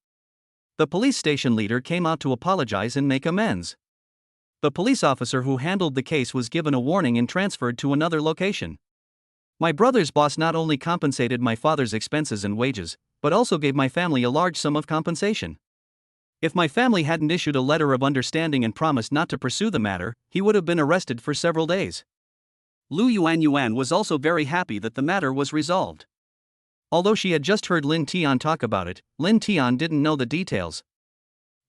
The police station leader came out to apologize and make amends. The police officer who handled the case was given a warning and transferred to another location. My brother's boss not only compensated my father's expenses and wages, but also gave my family a large sum of compensation. If my family hadn't issued a letter of understanding and promised not to pursue the matter, he would have been arrested for several days. Lu Yuanyuan was also very happy that the matter was resolved. Although she had just heard Lin Tian talk about it, Lin Tian didn't know the details.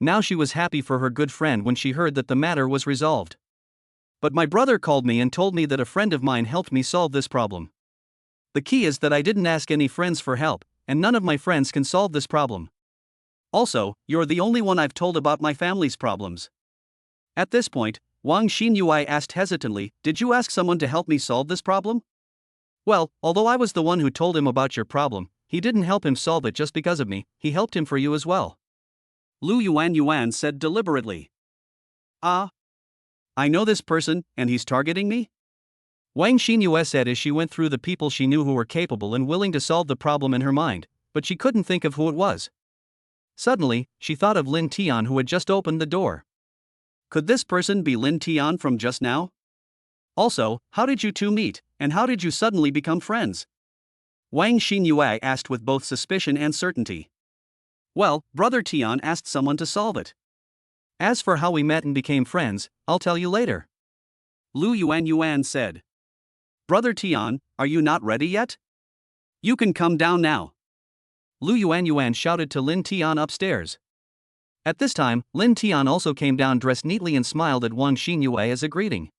Now she was happy for her good friend when she heard that the matter was resolved. But my brother called me and told me that a friend of mine helped me solve this problem. The key is that I didn't ask any friends for help, and none of my friends can solve this problem. Also, you're the only one I've told about my family's problems. At this point, Wang Xinyue asked hesitantly, did you ask someone to help me solve this problem? Well, although I was the one who told him about your problem, he didn't help him solve it just because of me, he helped him for you as well. Lu Yuanyuan said deliberately. Ah. I know this person, and he's targeting me? Wang Xinyue said as she went through the people she knew who were capable and willing to solve the problem in her mind, but she couldn't think of who it was. Suddenly, she thought of Lin Tian who had just opened the door. Could this person be Lin Tian from just now? Also, how did you two meet, and how did you suddenly become friends? Wang Xinyue asked with both suspicion and certainty. Well, Brother Tian asked someone to solve it. As for how we met and became friends, I'll tell you later. Lu Yuanyuan said. Brother Tian, are you not ready yet? You can come down now. Lu Yuanyuan shouted to Lin Tian upstairs. At this time, Lin Tian also came down dressed neatly and smiled at Wang Xinyue as a greeting.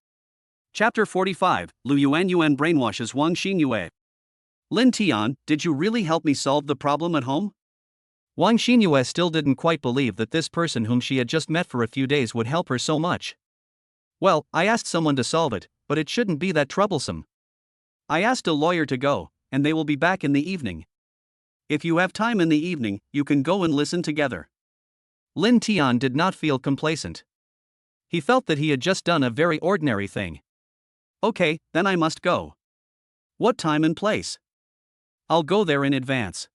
Chapter 45, Lu Yuanyuan brainwashes Wang Xinyue. Lin Tian, did you really help me solve the problem at home? Wang Xinyue still didn't quite believe that this person whom she had just met for a few days would help her so much. Well, I asked someone to solve it, but it shouldn't be that troublesome. I asked a lawyer to go, and they will be back in the evening. If you have time in the evening, you can go and listen together. Lin Tian did not feel complacent. He felt that he had just done a very ordinary thing. Okay, then I must go. What time and place? I'll go there in advance.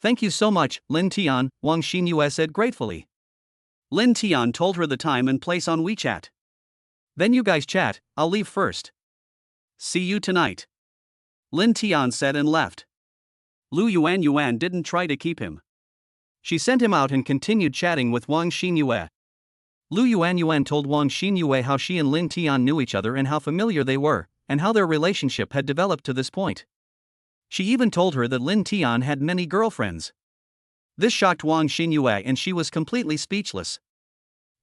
Thank you so much, Lin Tian, Wang Xinyue said gratefully. Lin Tian told her the time and place on WeChat. Then you guys chat, I'll leave first. See you tonight. Lin Tian said and left. Lu Yuanyuan didn't try to keep him. She sent him out and continued chatting with Wang Xinyue. Lu Yuanyuan told Wang Xinyue how she and Lin Tian knew each other and how familiar they were, and how their relationship had developed to this point. She even told her that Lin Tian had many girlfriends. This shocked Wang Xinyue and she was completely speechless.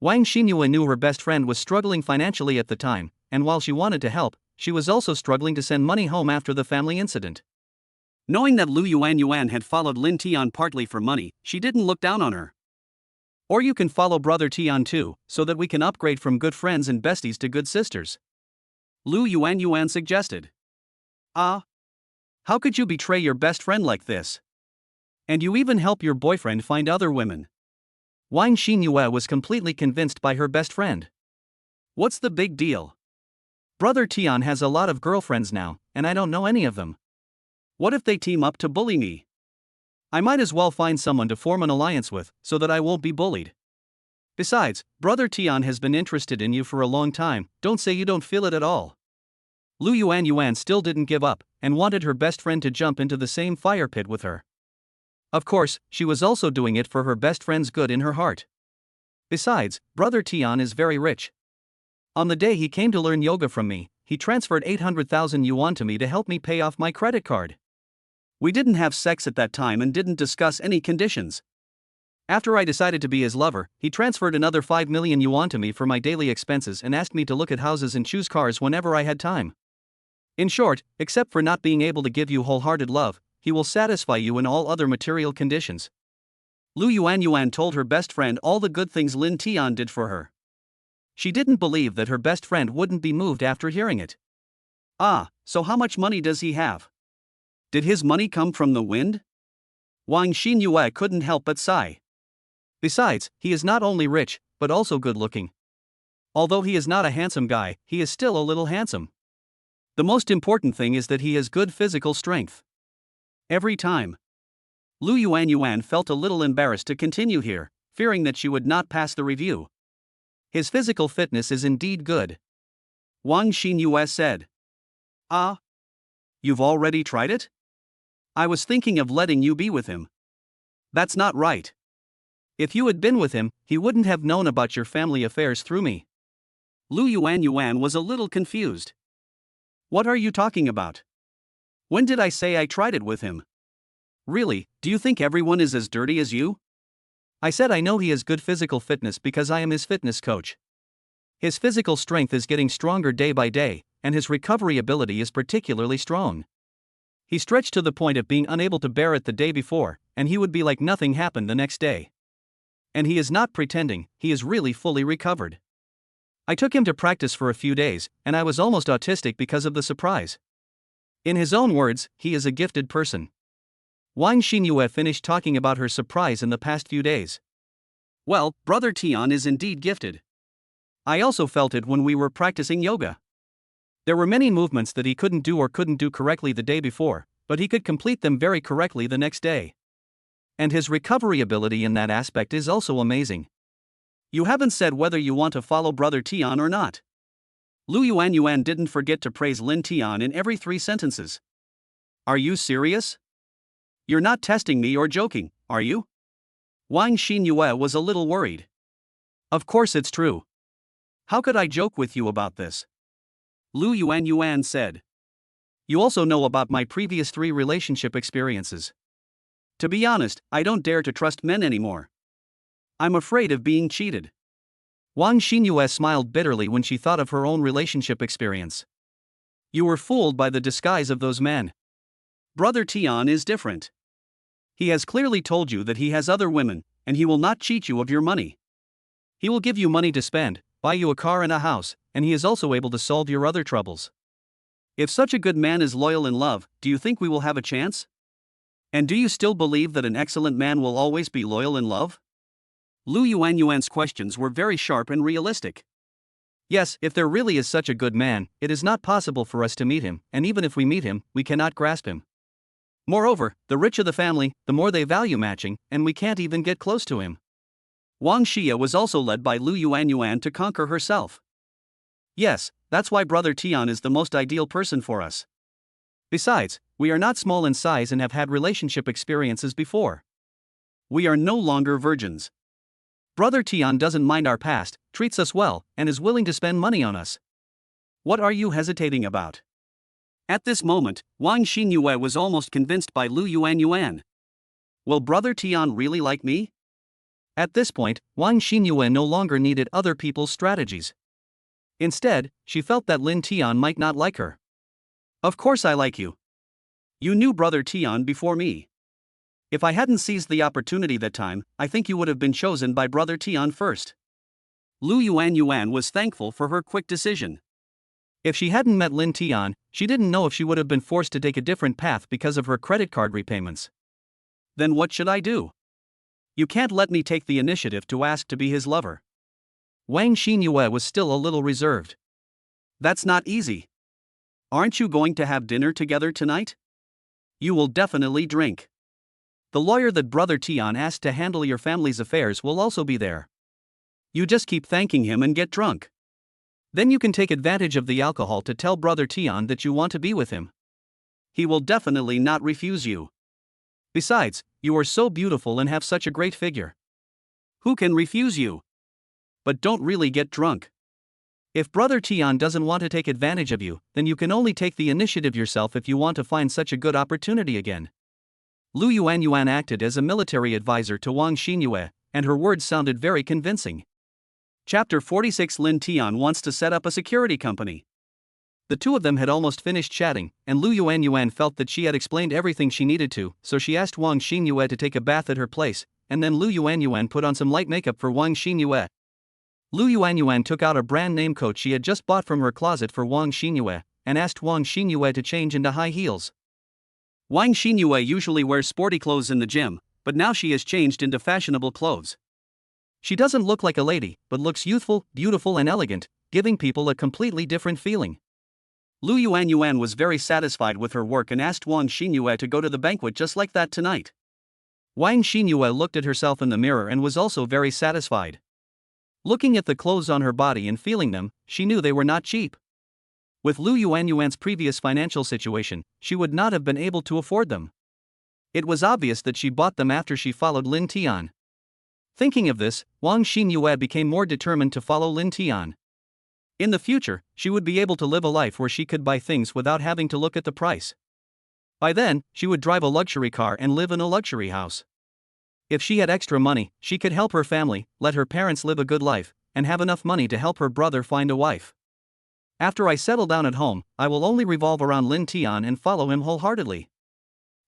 Wang Xinyue knew her best friend was struggling financially at the time, and while she wanted to help, she was also struggling to send money home after the family incident. Knowing that Lu Yuanyuan had followed Lin Tian partly for money, she didn't look down on her. Or you can follow Brother Tian too, so that we can upgrade from good friends and besties to good sisters. Lu Yuanyuan suggested. Ah. How could you betray your best friend like this? And you even help your boyfriend find other women. Wang Xinyue was completely convinced by her best friend. What's the big deal? Brother Tian has a lot of girlfriends now, and I don't know any of them. What if they team up to bully me? I might as well find someone to form an alliance with, so that I won't be bullied. Besides, Brother Tian has been interested in you for a long time, don't say you don't feel it at all. Lu Yuanyuan still didn't give up, and wanted her best friend to jump into the same fire pit with her. Of course, she was also doing it for her best friend's good in her heart. Besides, Brother Tian is very rich. On the day he came to learn yoga from me, he transferred 800,000 yuan to me to help me pay off my credit card. We didn't have sex at that time and didn't discuss any conditions. After I decided to be his lover, he transferred another 5 million yuan to me for my daily expenses and asked me to look at houses and choose cars whenever I had time. In short, except for not being able to give you wholehearted love, he will satisfy you in all other material conditions. Lu Yuanyuan told her best friend all the good things Lin Tian did for her. She didn't believe that her best friend wouldn't be moved after hearing it. Ah, so how much money does he have? Did his money come from the wind? Wang Xinyue couldn't help but sigh. Besides, he is not only rich, but also good-looking. Although he is not a handsome guy, he is still a little handsome. The most important thing is that he has good physical strength. Every time. Lu Yuanyuan felt a little embarrassed to continue here, fearing that she would not pass the review. His physical fitness is indeed good. Wang Xinyue said. Ah? You've already tried it? I was thinking of letting you be with him. That's not right. If you had been with him, he wouldn't have known about your family affairs through me. Lu Yuanyuan was a little confused. What are you talking about? When did I say I tried it with him? Really, do you think everyone is as dirty as you? I said I know he has good physical fitness because I am his fitness coach. His physical strength is getting stronger day by day, and his recovery ability is particularly strong. He stretched to the point of being unable to bear it the day before, and he would be like nothing happened the next day. And he is not pretending, he is really fully recovered. I took him to practice for a few days, and I was almost autistic because of the surprise. In his own words, he is a gifted person. Wang Xinyue finished talking about her surprise in the past few days. Well, Brother Tian is indeed gifted. I also felt it when we were practicing yoga. There were many movements that he couldn't do correctly the day before, but he could complete them very correctly the next day. And his recovery ability in that aspect is also amazing. You haven't said whether you want to follow Brother Tian or not. Lu Yuanyuan didn't forget to praise Lin Tian in every 3 sentences. Are you serious? You're not testing me or joking, are you? Wang Xinyue was a little worried. Of course it's true. How could I joke with you about this? Lu Yuanyuan said. You also know about my previous 3 relationship experiences. To be honest, I don't dare to trust men anymore. I'm afraid of being cheated. Wang Xinyue smiled bitterly when she thought of her own relationship experience. You were fooled by the disguise of those men. Brother Tian is different. He has clearly told you that he has other women, and he will not cheat you of your money. He will give you money to spend, buy you a car and a house, and he is also able to solve your other troubles. If such a good man is loyal in love, do you think we will have a chance? And do you still believe that an excellent man will always be loyal in love? Lu Yuanyuan's questions were very sharp and realistic. Yes, if there really is such a good man, it is not possible for us to meet him, and even if we meet him, we cannot grasp him. Moreover, the richer the family, the more they value matching, and we can't even get close to him. Wang Shia was also led by Lu Yuanyuan to conquer herself. Yes, that's why Brother Tian is the most ideal person for us. Besides, we are not small in size and have had relationship experiences before. We are no longer virgins. Brother Tian doesn't mind our past, treats us well, and is willing to spend money on us. What are you hesitating about? At this moment, Wang Xinyue was almost convinced by Lu Yuanyuan. Will Brother Tian really like me? At this point, Wang Xinyue no longer needed other people's strategies. Instead, she felt that Lin Tian might not like her. Of course I like you. You knew Brother Tian before me. If I hadn't seized the opportunity that time, I think you would have been chosen by Brother Tian first. Lu Yuanyuan was thankful for her quick decision. If she hadn't met Lin Tian, she didn't know if she would have been forced to take a different path because of her credit card repayments. Then what should I do? You can't let me take the initiative to ask to be his lover. Wang Xinyue was still a little reserved. That's not easy. Aren't you going to have dinner together tonight? You will definitely drink. The lawyer that Brother Tian asked to handle your family's affairs will also be there. You just keep thanking him and get drunk. Then you can take advantage of the alcohol to tell Brother Tian that you want to be with him. He will definitely not refuse you. Besides, you are so beautiful and have such a great figure. Who can refuse you? But don't really get drunk. If Brother Tian doesn't want to take advantage of you, then you can only take the initiative yourself if you want to find such a good opportunity again. Lu Yuanyuan acted as a military advisor to Wang Xinyue, and her words sounded very convincing. Chapter 46 Lin Tian wants to set up a security company. The two of them had almost finished chatting, and Lu Yuanyuan felt that she had explained everything she needed to, so she asked Wang Xinyue to take a bath at her place, and then Lu Yuanyuan put on some light makeup for Wang Xinyue. Lu Yuanyuan took out a brand name coat she had just bought from her closet for Wang Xinyue, and asked Wang Xinyue to change into high heels. Wang Xinyue usually wears sporty clothes in the gym, but now she has changed into fashionable clothes. She doesn't look like a lady, but looks youthful, beautiful and elegant, giving people a completely different feeling. Lu Yuanyuan was very satisfied with her work and asked Wang Xinyue to go to the banquet just like that tonight. Wang Xinyue looked at herself in the mirror and was also very satisfied. Looking at the clothes on her body and feeling them, she knew they were not cheap. With Lu Yuanyuan's previous financial situation, she would not have been able to afford them. It was obvious that she bought them after she followed Lin Tian. Thinking of this, Wang Xinyue became more determined to follow Lin Tian. In the future, she would be able to live a life where she could buy things without having to look at the price. By then, she would drive a luxury car and live in a luxury house. If she had extra money, she could help her family, let her parents live a good life, and have enough money to help her brother find a wife. After I settle down at home, I will only revolve around Lin Tian and follow him wholeheartedly.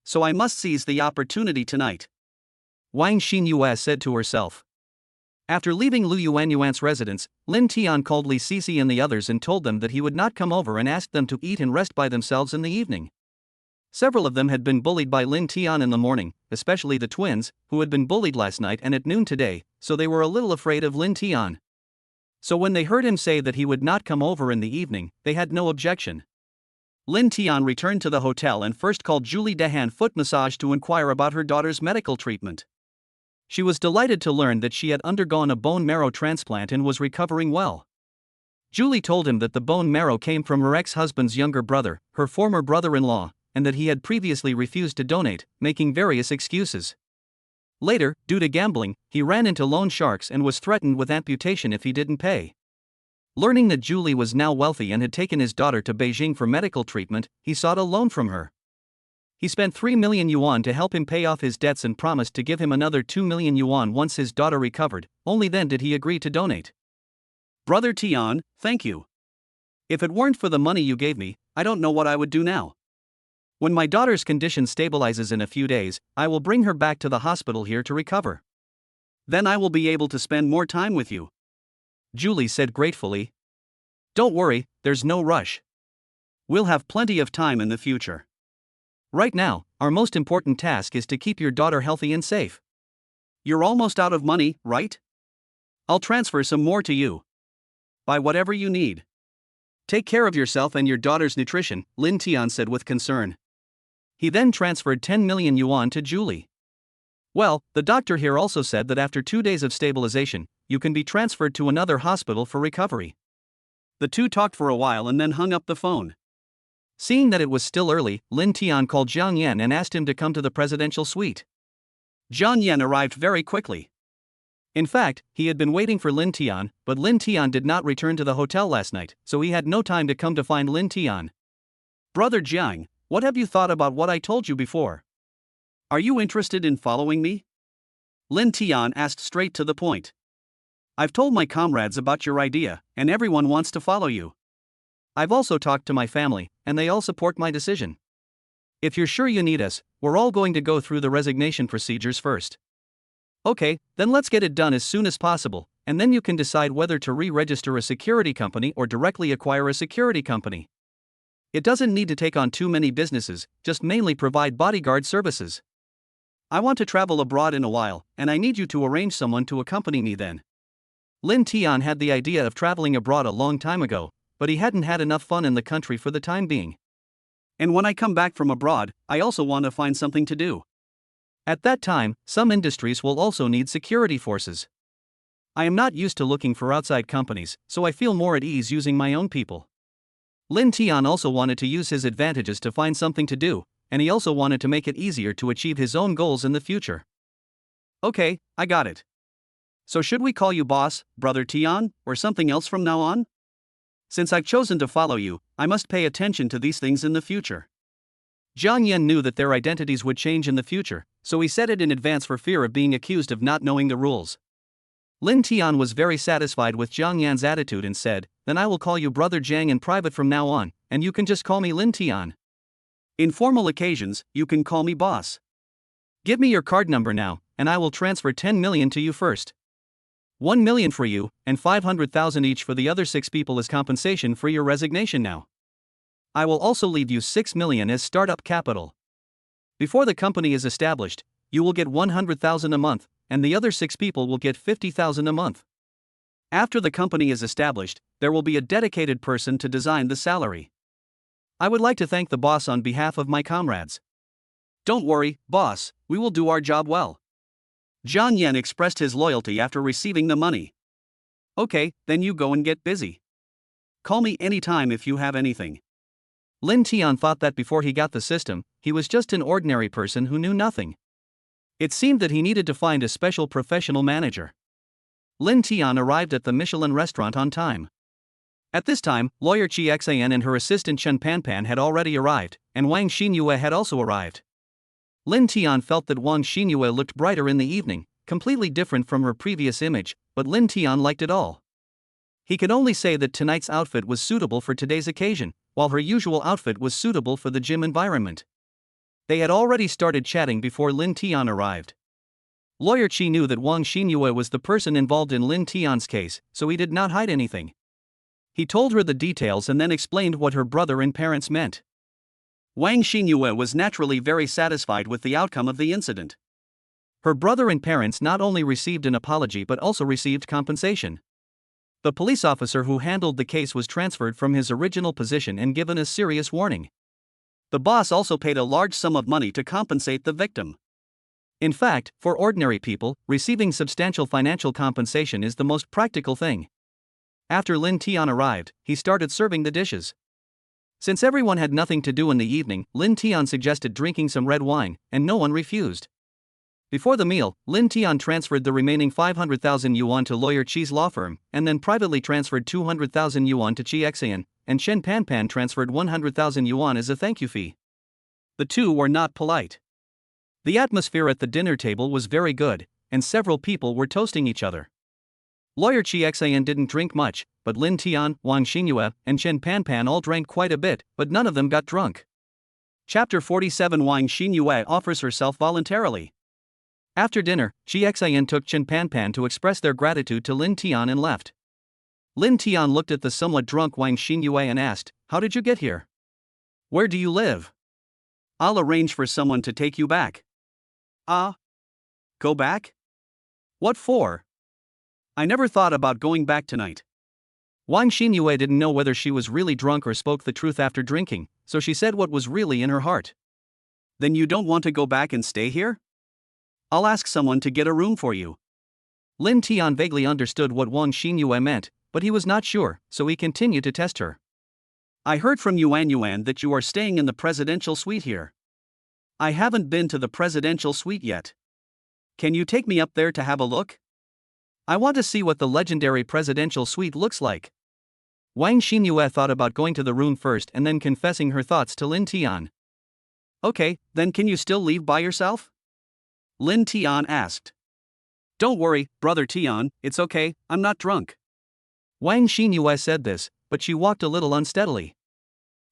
So I must seize the opportunity tonight, Wang Xinyue said to herself. After leaving Lu Yuanyuan's residence, Lin Tian called Liisi and the others and told them that he would not come over and asked them to eat and rest by themselves in the evening. Several of them had been bullied by Lin Tian in the morning, especially the twins, who had been bullied last night and at noon today, so they were a little afraid of Lin Tian. So when they heard him say that he would not come over in the evening, they had no objection. Lin Tian returned to the hotel and first called Julie Dehan Foot Massage to inquire about her daughter's medical treatment. She was delighted to learn that she had undergone a bone marrow transplant and was recovering well. Julie told him that the bone marrow came from her ex-husband's younger brother, her former brother-in-law, and that he had previously refused to donate, making various excuses. Later, due to gambling, he ran into loan sharks and was threatened with amputation if he didn't pay. Learning that Julie was now wealthy and had taken his daughter to Beijing for medical treatment, he sought a loan from her. He spent 3 million yuan to help him pay off his debts and promised to give him another 2 million yuan once his daughter recovered. Only then did he agree to donate. Brother Tian, thank you. If it weren't for the money you gave me, I don't know what I would do now. When my daughter's condition stabilizes in a few days, I will bring her back to the hospital here to recover. Then I will be able to spend more time with you, Julie said gratefully. Don't worry, there's no rush. We'll have plenty of time in the future. Right now, our most important task is to keep your daughter healthy and safe. You're almost out of money, right? I'll transfer some more to you. Buy whatever you need. Take care of yourself and your daughter's nutrition, Lin Tian said with concern. He then transferred 10 million yuan to Julie. Well, the doctor here also said that after 2 days of stabilization, you can be transferred to another hospital for recovery. The two talked for a while and then hung up the phone. Seeing that it was still early, Lin Tian called Zhang Yan and asked him to come to the presidential suite. Zhang Yan arrived very quickly. In fact, he had been waiting for Lin Tian, but Lin Tian did not return to the hotel last night, so he had no time to come to find Lin Tian. Brother Jiang, what have you thought about what I told you before? Are you interested in following me? Lin Tian asked straight to the point. I've told my comrades about your idea, and everyone wants to follow you. I've also talked to my family, and they all support my decision. If you're sure you need us, we're all going to go through the resignation procedures first. Okay, then let's get it done as soon as possible, and then you can decide whether to re-register a security company or directly acquire a security company. It doesn't need to take on too many businesses, just mainly provide bodyguard services. I want to travel abroad in a while, and I need you to arrange someone to accompany me then. Lin Tian had the idea of traveling abroad a long time ago, but he hadn't had enough fun in the country for the time being. And when I come back from abroad, I also want to find something to do. At that time, some industries will also need security forces. I am not used to looking for outside companies, so I feel more at ease using my own people. Lin Tian also wanted to use his advantages to find something to do, and he also wanted to make it easier to achieve his own goals in the future. Okay, I got it. So should we call you boss, Brother Tian, or something else from now on? Since I've chosen to follow you, I must pay attention to these things in the future. Zhang Yan knew that their identities would change in the future, so he said it in advance for fear of being accused of not knowing the rules. Lin Tian was very satisfied with Zhang Yan's attitude and said, "Then I will call you Brother Zhang in private from now on, and you can just call me Lin Tian. In formal occasions, you can call me boss. Give me your card number now, and I will transfer 10 million to you first. 1 million for you, and 500,000 each for the other 6 people as compensation for your resignation now. I will also leave you 6 million as startup capital. Before the company is established, you will get 100,000 a month, and the other 6 people will get 50,000 a month. After the company is established, there will be a dedicated person to design the salary. I would like to thank the boss on behalf of my comrades. Don't worry, boss, we will do our job well. Jian Yan expressed his loyalty after receiving the money. Okay, then you go and get busy. Call me anytime if you have anything. Linton thought that before he got the system, he was just an ordinary person who knew nothing. It seemed that he needed to find a special professional manager. Linton arrived at the Michelin restaurant on time. At this time, lawyer Chi Xian and her assistant Chen Panpan had already arrived, and Wang Xinyue had also arrived. Linton felt that Wang Xinyue looked brighter in the evening, completely different from her previous image, but Linton liked it all. He could only say that tonight's outfit was suitable for today's occasion, while her usual outfit was suitable for the gym environment. They had already started chatting before Linton arrived. Lawyer Chi knew that Wang Xinyue was the person involved in Linton's case, so he did not hide anything. He told her the details and then explained what her brother and parents meant. Wang Xinyue was naturally very satisfied with the outcome of the incident. Her brother and parents not only received an apology but also received compensation. The police officer who handled the case was transferred from his original position and given a serious warning. The boss also paid a large sum of money to compensate the victim. In fact, for ordinary people, receiving substantial financial compensation is the most practical thing. After Linton arrived, he started serving the dishes. Since everyone had nothing to do in the evening, Linton suggested drinking some red wine, and no one refused. Before the meal, Linton transferred the remaining 500,000 yuan to lawyer Chi's law firm, and then privately transferred 200,000 yuan to Chi Xian, and Chen Panpan transferred 100,000 yuan as a thank you fee. The two were not polite. The atmosphere at the dinner table was very good, and several people were toasting each other. Lawyer Chi Xian didn't drink much, but Linton, Wang Xinyue, and Chen Panpan all drank quite a bit, but none of them got drunk. Chapter 47 Wang Xinyue offers herself voluntarily. After dinner, Chi Xian took Chen Panpan to express their gratitude to Linton and left. Linton looked at the somewhat drunk Wang Xinyue and asked, "How did you get here? Where do you live? I'll arrange for someone to take you back." Go back? What for? I never thought about going back tonight. Wang Xinyue didn't know whether she was really drunk or spoke the truth after drinking, so she said what was really in her heart. Then you don't want to go back and stay here? I'll ask someone to get a room for you. Linton vaguely understood what Wang Xinyue meant, but he was not sure, so he continued to test her. I heard from Yuan that you are staying in the presidential suite here. I haven't been to the presidential suite yet. Can you take me up there to have a look? I want to see what the legendary presidential suite looks like. Wang Xinyue thought about going to the room first and then confessing her thoughts to Linton. Okay, then can you still leave by yourself? Linton asked. Don't worry, brother Tian, it's okay, I'm not drunk. Wang Xinyue said this, but she walked a little unsteadily.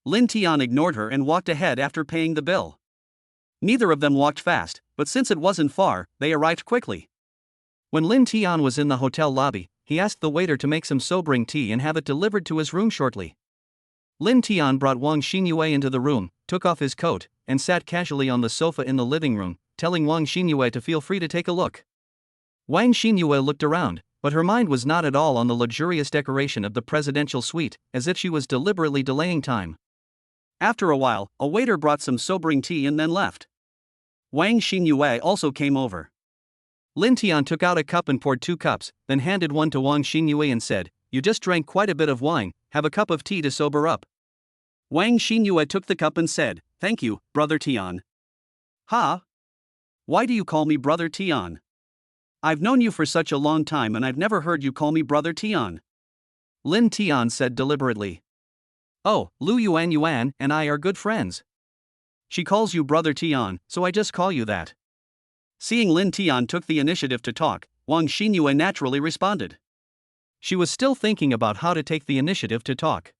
Linton ignored her and walked ahead after paying the bill. Neither of them walked fast, but since it wasn't far, they arrived quickly. When Linton was in the hotel lobby, he asked the waiter to make some sobering tea and have it delivered to his room shortly. Linton brought Wang Xinyue into the room, took off his coat, and sat casually on the sofa in the living room, telling Wang Xinyue to feel free to take a look. Wang Xinyue looked around, but her mind was not at all on the luxurious decoration of the presidential suite, as if she was deliberately delaying time. After a while, a waiter brought some sobering tea and then left. Wang Xinyue also came over. Linton took out a cup and poured 2 cups, then handed one to Wang Xinyue and said, "You just drank quite a bit of wine, have a cup of tea to sober up." Wang Xinyue took the cup and said, "Thank you, brother Tian." "Ha? Why do you call me brother Tian? I've known you for such a long time and I've never heard you call me brother Tian." Linton said deliberately. "Oh, Lu Yuan and I are good friends. She calls you brother Tian, so I just call you that." Seeing Linton took the initiative to talk, Wang Xinyue naturally responded. She was still thinking about how to take the initiative to talk.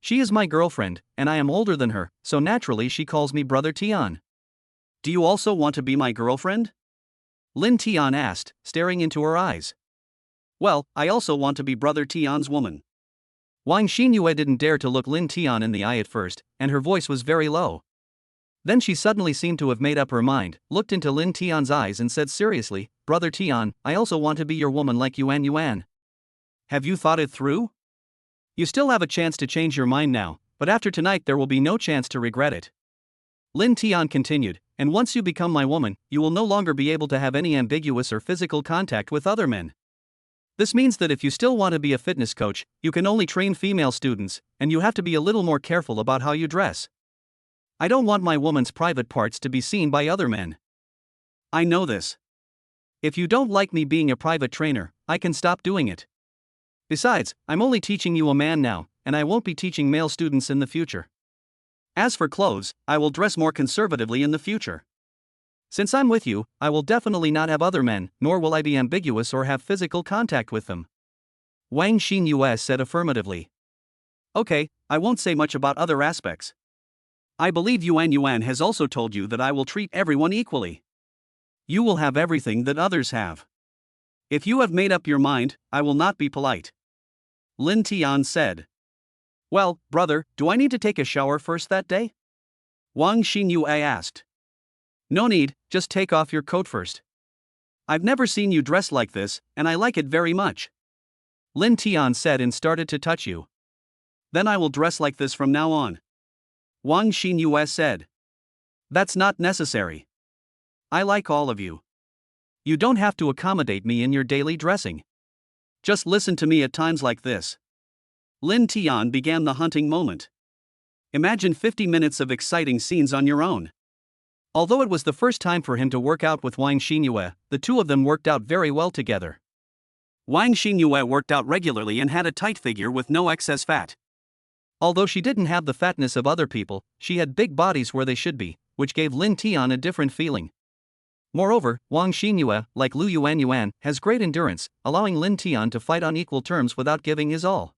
She is my girlfriend, and I am older than her, so naturally she calls me brother Tian. Do you also want to be my girlfriend? Linton asked, staring into her eyes. Well, I also want to be brother Tian's woman. Wang Xinyue didn't dare to look Linton in the eye at first, and her voice was very low. Then she suddenly seemed to have made up her mind, looked into Linton's eyes and said seriously, "Brother Tian, I also want to be your woman like Yuan. Have you thought it through? You still have a chance to change your mind now, but after tonight there will be no chance to regret it. Lin Tian continued, and once you become my woman, you will no longer be able to have any ambiguous or physical contact with other men. This means that if you still want to be a fitness coach, you can only train female students, and you have to be a little more careful about how you dress. I don't want my woman's private parts to be seen by other men. I know this. If you don't like me being a private trainer, I can stop doing it. Besides, I'm only teaching you a man now, and I won't be teaching male students in the future. As for clothes, I will dress more conservatively in the future. Since I'm with you, I will definitely not have other men, nor will I be ambiguous or have physical contact with them. Wang Xinyue said affirmatively. Okay, I won't say much about other aspects. I believe Yuan has also told you that I will treat everyone equally. You will have everything that others have. If you have made up your mind, I will not be polite. Lin Tian said. Well, brother, do I need to take a shower first that day? Wang Xinyue asked. No need, just take off your coat first. I've never seen you dress like this, and I like it very much. Lin Tian said and started to touch you. Then I will dress like this from now on. Wang Xinyue said. That's not necessary. I like all of you. You don't have to accommodate me in your daily dressing. Just listen to me at times like this. Lin Tian began the hunting moment. Imagine 50 minutes of exciting scenes on your own. Although it was the first time for him to work out with Wang Xinyue, the two of them worked out very well together. Wang Xinyue worked out regularly and had a tight figure with no excess fat. Although she didn't have the fatness of other people, she had big bodies where they should be, which gave Lin Tian a different feeling. Moreover, Wang Xinyue, like Lu Yuan, has great endurance, allowing Lin Tian to fight on equal terms without giving his all.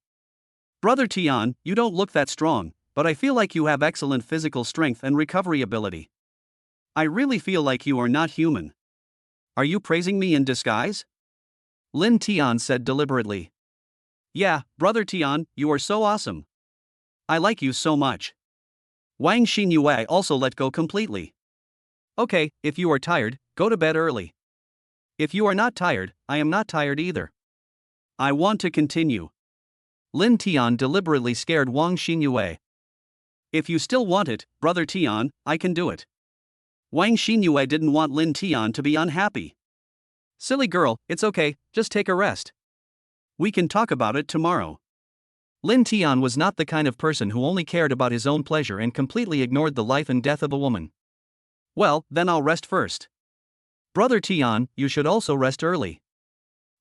Brother Tian, you don't look that strong, but I feel like you have excellent physical strength and recovery ability. I really feel like you are not human. Are you praising me in disguise? Lin Tian said deliberately. Yeah, Brother Tian, you are so awesome. I like you so much. Wang Xinyue also let go completely. Okay, if you are tired, go to bed early. If you are not tired, I am not tired either. I want to continue. Lin Tian deliberately scared Wang Xinyue. If you still want it, Brother Tian, I can do it. Wang Xinyue didn't want Lin Tian to be unhappy. Silly girl, it's okay, just take a rest. We can talk about it tomorrow. Lin Tian was not the kind of person who only cared about his own pleasure and completely ignored the life and death of a woman. Well, then I'll rest first. Brother Tian, you should also rest early.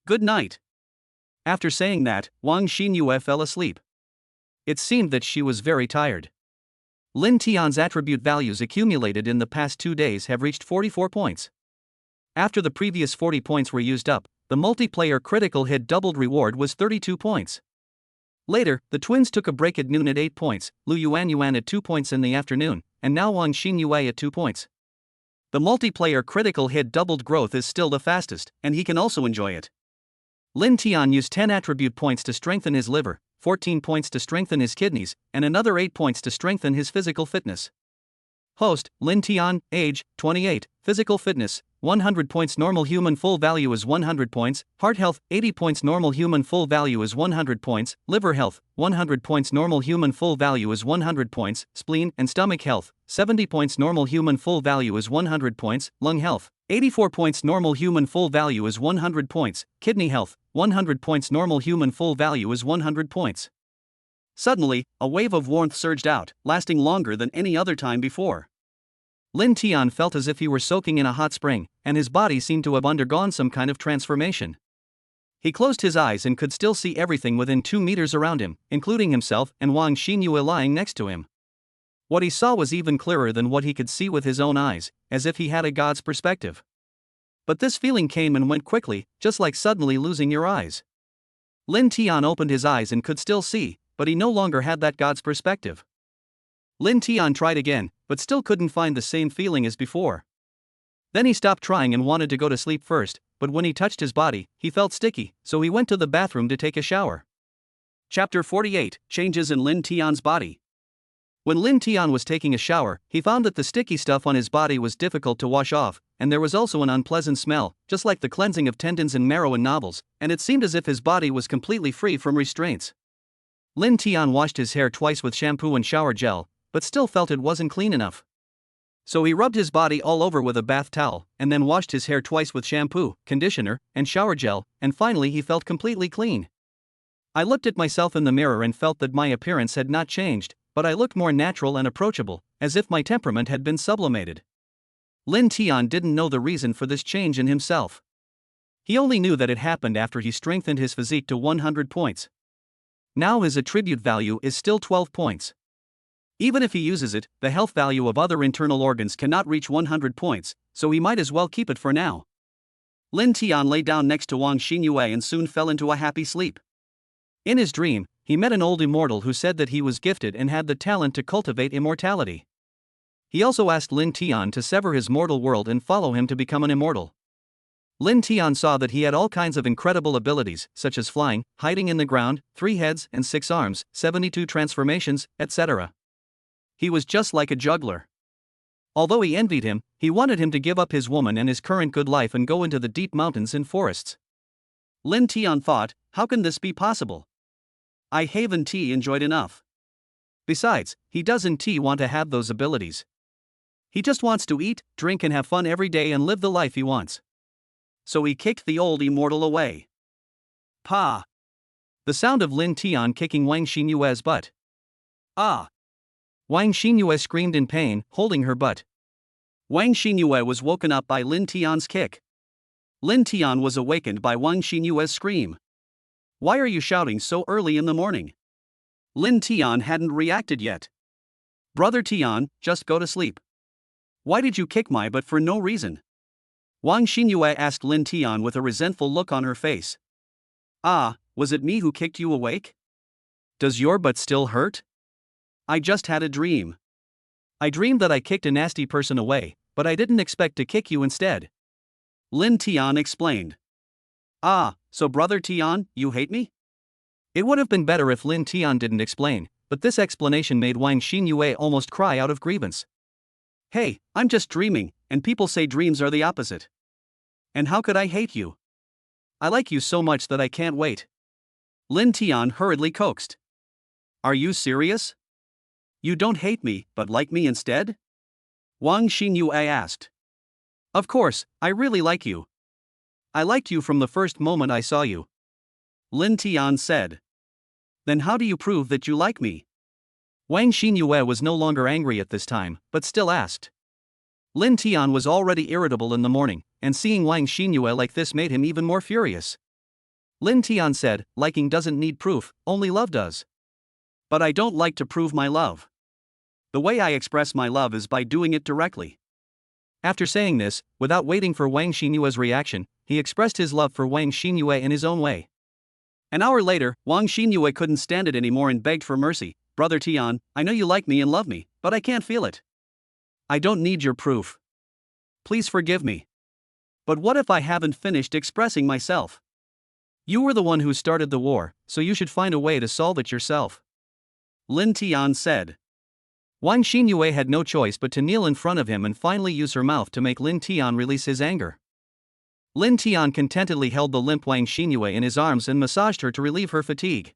Good night. After saying that, Wang Xinyue fell asleep. It seemed that she was very tired. Lin Tian's attribute values accumulated in the past 2 days have reached 44 points. After the previous 40 points were used up, the multiplayer critical hit doubled reward was 32 points. Later, the twins took a break at noon at 8 points, Lu Yuan at 2 points in the afternoon, and now Wang Xinyue at 2 points. The multiplayer critical hit doubled growth is still the fastest, and he can also enjoy it. Lin Tian used 10 attribute points to strengthen his liver, 14 points to strengthen his kidneys, and another 8 points to strengthen his physical fitness. Host, Lin Tian, age, 28, physical fitness, 100 points normal human full value is 100 points, heart health, 80 points normal human full value is 100 points, liver health, 100 points normal human full value is 100 points, spleen and stomach health, 70 points normal human full value is 100 points, lung health, 84 points normal human full value is 100 points, kidney health, 100 points normal human full value is 100 points. Suddenly, a wave of warmth surged out, lasting longer than any other time before. Lin Tian felt as if he were soaking in a hot spring, and his body seemed to have undergone some kind of transformation. He closed his eyes and could still see everything within 2 meters around him, including himself and Wang Xinyue lying next to him. What he saw was even clearer than what he could see with his own eyes, as if he had a god's perspective. But this feeling came and went quickly, just like suddenly losing your eyes. Lin Tian opened his eyes and could still see, but he no longer had that god's perspective. Lin Tian tried again, but still couldn't find the same feeling as before. Then he stopped trying and wanted to go to sleep first, but when he touched his body, he felt sticky, so he went to the bathroom to take a shower. Chapter 48, Changes in Lin Tian's Body. When Lin Tian was taking a shower, he found that the sticky stuff on his body was difficult to wash off, and there was also an unpleasant smell, just like the cleansing of tendons and marrow in novels, and it seemed as if his body was completely free from restraints. Lin Tian washed his hair twice with shampoo and shower gel, but still felt it wasn't clean enough. So he rubbed his body all over with a bath towel, and then washed his hair twice with shampoo, conditioner, and shower gel, and finally he felt completely clean. I looked at myself in the mirror and felt that my appearance had not changed, but I looked more natural and approachable, as if my temperament had been sublimated. Lin Tian didn't know the reason for this change in himself. He only knew that it happened after he strengthened his physique to 100 points. Now his attribute value is still 12 points. Even if he uses it, the health value of other internal organs cannot reach 100 points, so he might as well keep it for now. Lin Tian lay down next to Wang Xinyue and soon fell into a happy sleep. In his dream, he met an old immortal who said that he was gifted and had the talent to cultivate immortality. He also asked Lin Tian to sever his mortal world and follow him to become an immortal. Lin Tian saw that he had all kinds of incredible abilities, such as flying, hiding in the ground, 3 heads and 6 arms, 72 transformations, etc. He was just like a juggler. Although he envied him, he wanted him to give up his woman and his current good life and go into the deep mountains and forests. Lin Tian thought, how can this be possible? I haven't enjoyed enough. Besides, he doesn't want to have those abilities. He just wants to eat, drink and have fun every day and live the life he wants. So he kicked the old immortal away. Pa! The sound of Lin Tian kicking Wang Xinyue's butt. Ah! Wang Xinyue screamed in pain, holding her butt. Wang Xinyue was woken up by Lin Tian's kick. Lin Tian was awakened by Wang Xinyue's scream. Why are you shouting so early in the morning? Lin Tian hadn't reacted yet. Brother Tian, just go to sleep. Why did you kick my butt for no reason? Wang Xinyue asked Lin Tian with a resentful look on her face. Ah, was it me who kicked you awake? Does your butt still hurt? I just had a dream. I dreamed that I kicked a nasty person away, but I didn't expect to kick you instead. Lin Tian explained. Ah, so Brother Tian, you hate me? It would have been better if Lin Tian didn't explain, but this explanation made Wang Xinyue almost cry out of grievance. Hey, I'm just dreaming, and people say dreams are the opposite. And how could I hate you? I like you so much that I can't wait. Lin Tian hurriedly coaxed. Are you serious? You don't hate me, but like me instead? Wang Xinyue asked. Of course, I really like you. I liked you from the first moment I saw you. Lin Tian said. Then how do you prove that you like me? Wang Xinyue was no longer angry at this time, but still asked. Lin Tian was already irritable in the morning, and seeing Wang Xinyue like this made him even more furious. Lin Tian said, liking doesn't need proof, only love does. But I don't like to prove my love. The way I express my love is by doing it directly. After saying this, without waiting for Wang Xinyue's reaction, he expressed his love for Wang Xinyue in his own way. An hour later, Wang Xinyue couldn't stand it anymore and begged for mercy. Brother Tian, I know you like me and love me, but I can't feel it. I don't need your proof. Please forgive me. But what if I haven't finished expressing myself? You were the one who started the war, so you should find a way to solve it yourself. Lin Tian said. Wang Xinyue had no choice but to kneel in front of him and finally use her mouth to make Lin Tian release his anger. Lin Tian contentedly held the limp Wang Xinyue in his arms and massaged her to relieve her fatigue.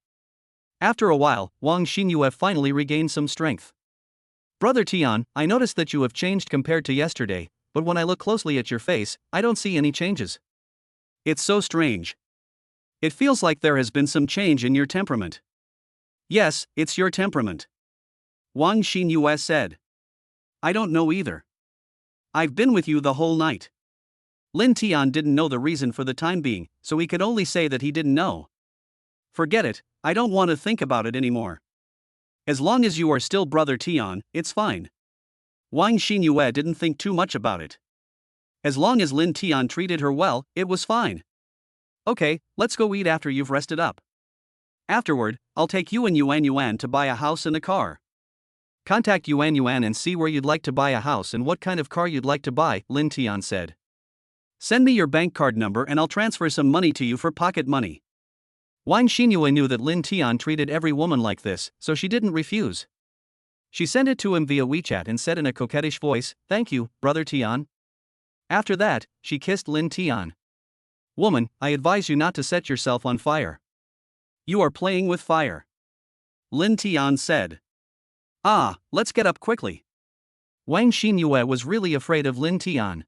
After a while, Wang Xinyue finally regained some strength. Brother Tian, I noticed that you have changed compared to yesterday, but when I look closely at your face, I don't see any changes. It's so strange. It feels like there has been some change in your temperament. Yes, it's your temperament. Wang Xinyue said. I don't know either. I've been with you the whole night. Lin Tian didn't know the reason for the time being, so he could only say that he didn't know. Forget it, I don't want to think about it anymore. As long as you are still Brother Tian, it's fine. Wang Xinyue didn't think too much about it. As long as Lin Tian treated her well, it was fine. Okay, let's go eat after you've rested up. Afterward, I'll take you and Yuan to buy a house and a car. Contact Yuan and see where you'd like to buy a house and what kind of car you'd like to buy, Lin Tian said. Send me your bank card number and I'll transfer some money to you for pocket money. Wang Xinyue knew that Lin Tian treated every woman like this, so she didn't refuse. She sent it to him via WeChat and said in a coquettish voice, Thank you, Brother Tian. After that, she kissed Lin Tian. Woman, I advise you not to set yourself on fire. You are playing with fire. Lin Tian said. Ah, let's get up quickly. Wang Xinyue was really afraid of Lin Tian.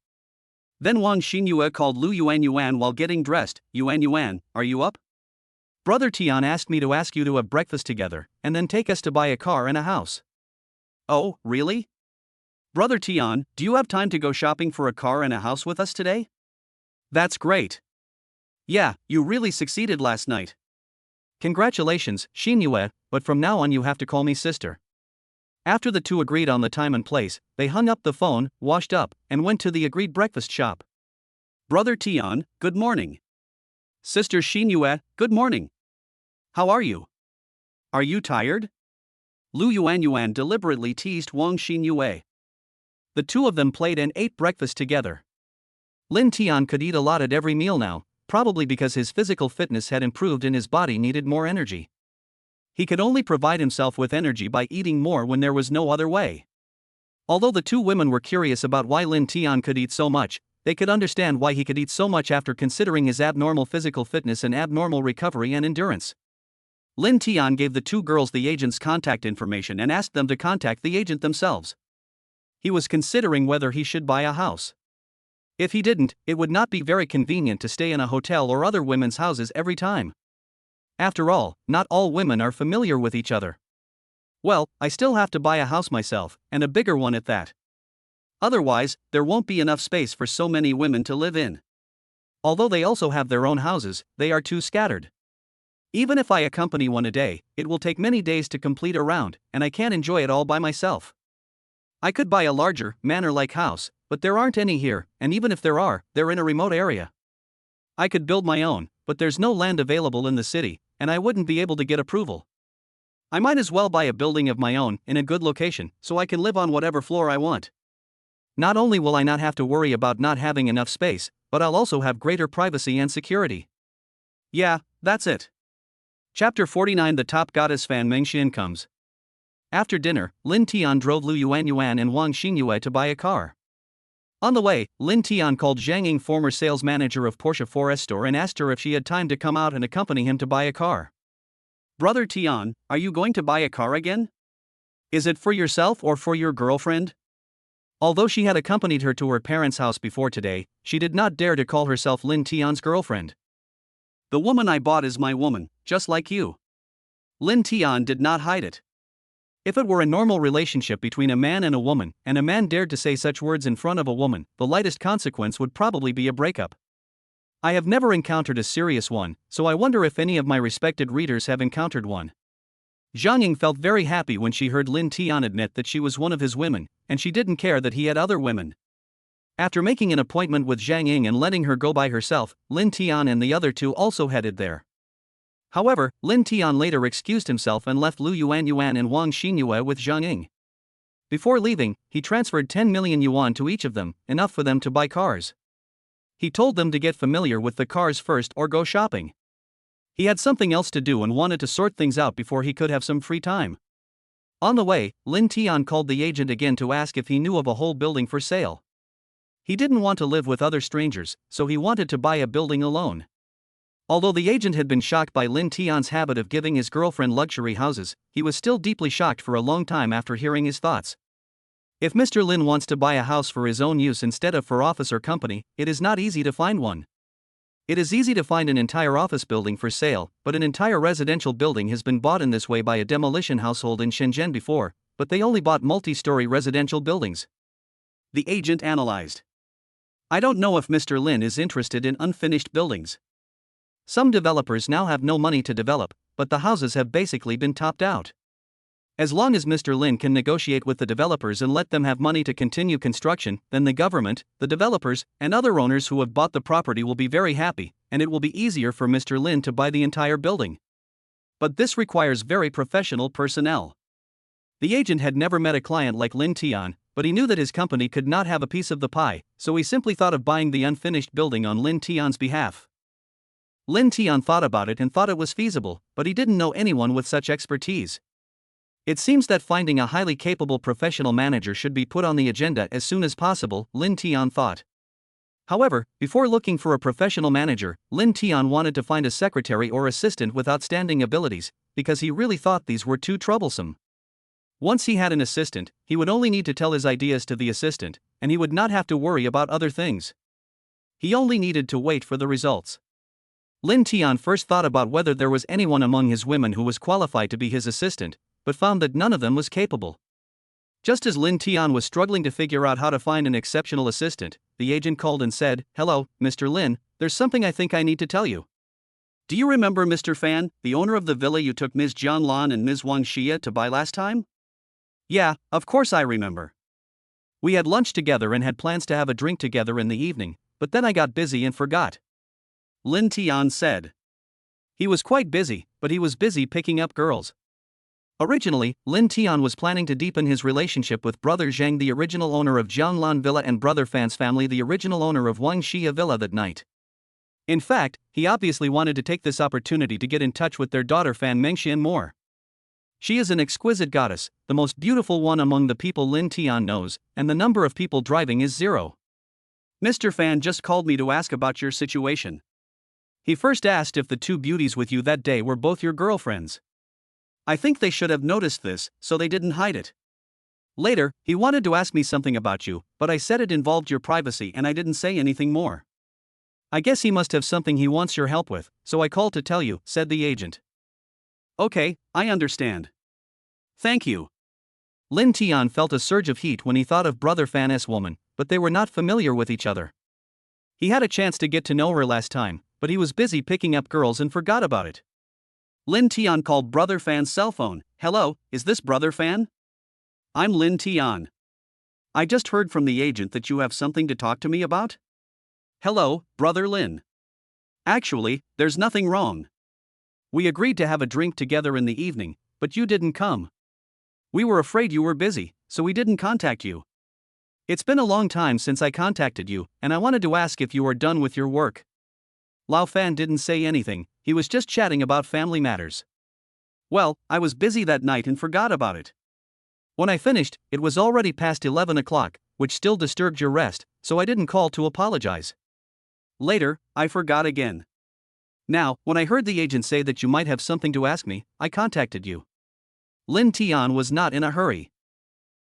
Then Wang Xinyue called Lu Yuan while getting dressed. Yuan, are you up? Brother Tian asked me to ask you to have breakfast together, and then take us to buy a car and a house. Oh, really? Brother Tian, do you have time to go shopping for a car and a house with us today? That's great. Yeah, you really succeeded last night. Congratulations, Xinyue, but from now on you have to call me sister. After the two agreed on the time and place, they hung up the phone, washed up, and went to the agreed breakfast shop. Brother Tian, good morning. Sister Xinyue, good morning. How are you? Are you tired? Lu Yuan deliberately teased Wang Xinyue. The two of them played and ate breakfast together. Lin Tian could eat a lot at every meal now, probably because his physical fitness had improved and his body needed more energy. He could only provide himself with energy by eating more when there was no other way. Although the two women were curious about why Lin Tian could eat so much, they could understand why he could eat so much after considering his abnormal physical fitness and abnormal recovery and endurance. Lin Tian gave the two girls the agent's contact information and asked them to contact the agent themselves. He was considering whether he should buy a house. If he didn't, it would not be very convenient to stay in a hotel or other women's houses every time. After all, not all women are familiar with each other. Well, I still have to buy a house myself, and a bigger one at that. Otherwise, there won't be enough space for so many women to live in. Although they also have their own houses, they are too scattered. Even if I accompany one a day, it will take many days to complete a round, and I can't enjoy it all by myself. I could buy a larger, manor-like house, but there aren't any here, and even if there are, they're in a remote area. I could build my own, but there's no land available in the city, and I wouldn't be able to get approval. I might as well buy a building of my own in a good location, so I can live on whatever floor I want. Not only will I not have to worry about not having enough space, but I'll also have greater privacy and security. Yeah, that's it. Chapter 49. The top goddess Fan Mengxian comes. After dinner, Lin Tian drove Lu Yuan and Wang Xinyue to buy a car. On the way, Lin Tian called Zhang Ying, former sales manager of Porsche Forest store, and asked her if she had time to come out and accompany him to buy a car. Brother Tian, are you going to buy a car again? Is it for yourself or for your girlfriend? Although she had accompanied her to her parents' house before today, she did not dare to call herself Lin Tian's girlfriend. The woman I bought is my woman, just like you. Lin Tian did not hide it. If it were a normal relationship between a man and a man dared to say such words in front of a woman, the lightest consequence would probably be a breakup. I have never encountered a serious one, so I wonder if any of my respected readers have encountered one. Zhang Ying felt very happy when she heard Lin Tian admit that she was one of his women, and she didn't care that he had other women. After making an appointment with Zhang Ying and letting her go by herself, Lin Tian and the other two also headed there. However, Lin Tian later excused himself and left Lu Yuan and Wang Xinyue with Zhang Ying. Before leaving, he transferred 10 million yuan to each of them, enough for them to buy cars. He told them to get familiar with the cars first or go shopping. He had something else to do and wanted to sort things out before he could have some free time. On the way, Lin Tian called the agent again to ask if he knew of a whole building for sale. He didn't want to live with other strangers, so he wanted to buy a building alone. Although the agent had been shocked by Lin Tian's habit of giving his girlfriend luxury houses, he was still deeply shocked for a long time after hearing his thoughts. If Mr. Lin wants to buy a house for his own use instead of for office or company, it is not easy to find one. It is easy to find an entire office building for sale, but an entire residential building has been bought in this way by a demolition household in Shenzhen before, but they only bought multi-story residential buildings. The agent analyzed. I don't know if Mr. Lin is interested in unfinished buildings. Some developers now have no money to develop, but the houses have basically been topped out. As long as Mr. Lin can negotiate with the developers and let them have money to continue construction, then the government, the developers, and other owners who have bought the property will be very happy, and it will be easier for Mr. Lin to buy the entire building. But this requires very professional personnel. The agent had never met a client like Lin Tian, but he knew that his company could not have a piece of the pie, so he simply thought of buying the unfinished building on Lin Tian's behalf. Lin Tian thought about it and thought it was feasible, but he didn't know anyone with such expertise. It seems that finding a highly capable professional manager should be put on the agenda as soon as possible, Lin Tian thought. However, before looking for a professional manager, Lin Tian wanted to find a secretary or assistant with outstanding abilities, because he really thought these were too troublesome. Once he had an assistant, he would only need to tell his ideas to the assistant, and he would not have to worry about other things. He only needed to wait for the results. Linton first thought about whether there was anyone among his women who was qualified to be his assistant, but found that none of them was capable. Just as Linton was struggling to figure out how to find an exceptional assistant, the agent called and said, "Hello, Mr. Lin, there's something I think I need to tell you." Do you remember Mr. Fan, the owner of the villa you took Ms. Jang Lan and Ms. Wong Shia to buy last time? Yeah, of course I remember. We had lunch together and had plans to have a drink together in the evening, but then I got busy and forgot. Linton said. He was quite busy, but he was busy picking up girls. Originally, Linton was planning to deepen his relationship with Brother Zhang, the original owner of Jang Lan Villa, and Brother Fan's family, the original owner of Wong Shia Villa, that night. In fact, he obviously wanted to take this opportunity to get in touch with their daughter Fan Mengxian more. She is an exquisite goddess, the most beautiful one among the people Linton knows, and the number of people driving is 0. Mr. Fan just called me to ask about your situation. He first asked if the two beauties with you that day were both your girlfriends. I think they should have noticed this, so they didn't hide it. Later, he wanted to ask me something about you, but I said it involved your privacy and I didn't say anything more. I guess he must have something he wants your help with, so I called to tell you, said the agent. Okay, I understand. Thank you. Linton felt a surge of heat when he thought of Brother Fan's woman, but they were not familiar with each other. He had a chance to get to know her last time, but he was busy picking up girls and forgot about it. Linton called Brother Fan's cell phone. "Hello, is this Brother Fan? I'm Linton. I just heard from the agent that you have something to talk to me about." "Hello, Brother Lin. Actually, there's nothing wrong. We agreed to have a drink together in the evening, but you didn't come. We were afraid you were busy, so we didn't contact you. It's been a long time since I contacted you, and I wanted to ask if you are done with your work." Lao Fan didn't say anything, he was just chatting about family matters. "Well, I was busy that night and forgot about it. When I finished, it was already past 11 o'clock, which still disturbed your rest, so I didn't call to apologize. Later, I forgot again. Now, when I heard the agent say that you might have something to ask me, I contacted you." Linton was not in a hurry.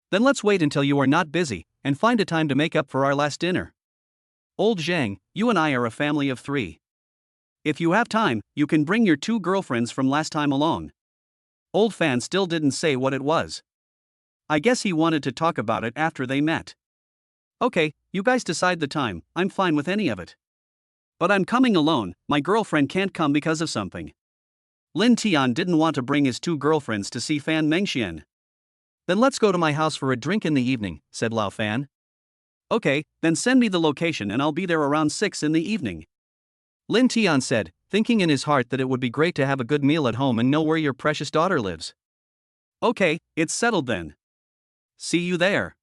"Then let's wait until you are not busy, and find a time to make up for our last dinner. Old Zhang, you and I are a family of 3. If you have time, you can bring your 2 girlfriends from last time along." Old Fan still didn't say what it was. I guess he wanted to talk about it after they met. "Okay, you guys decide the time, I'm fine with any of it. But I'm coming alone, my girlfriend can't come because of something." Linton didn't want to bring his 2 girlfriends to see Fan Mengxian. "Then let's go to my house for a drink in the evening," said Lao Fan. "Okay, then send me the location and I'll be there around 6 in the evening." Linton said, thinking in his heart that it would be great to have a good meal at home and know where your precious daughter lives. "Okay, it's settled then. See you there."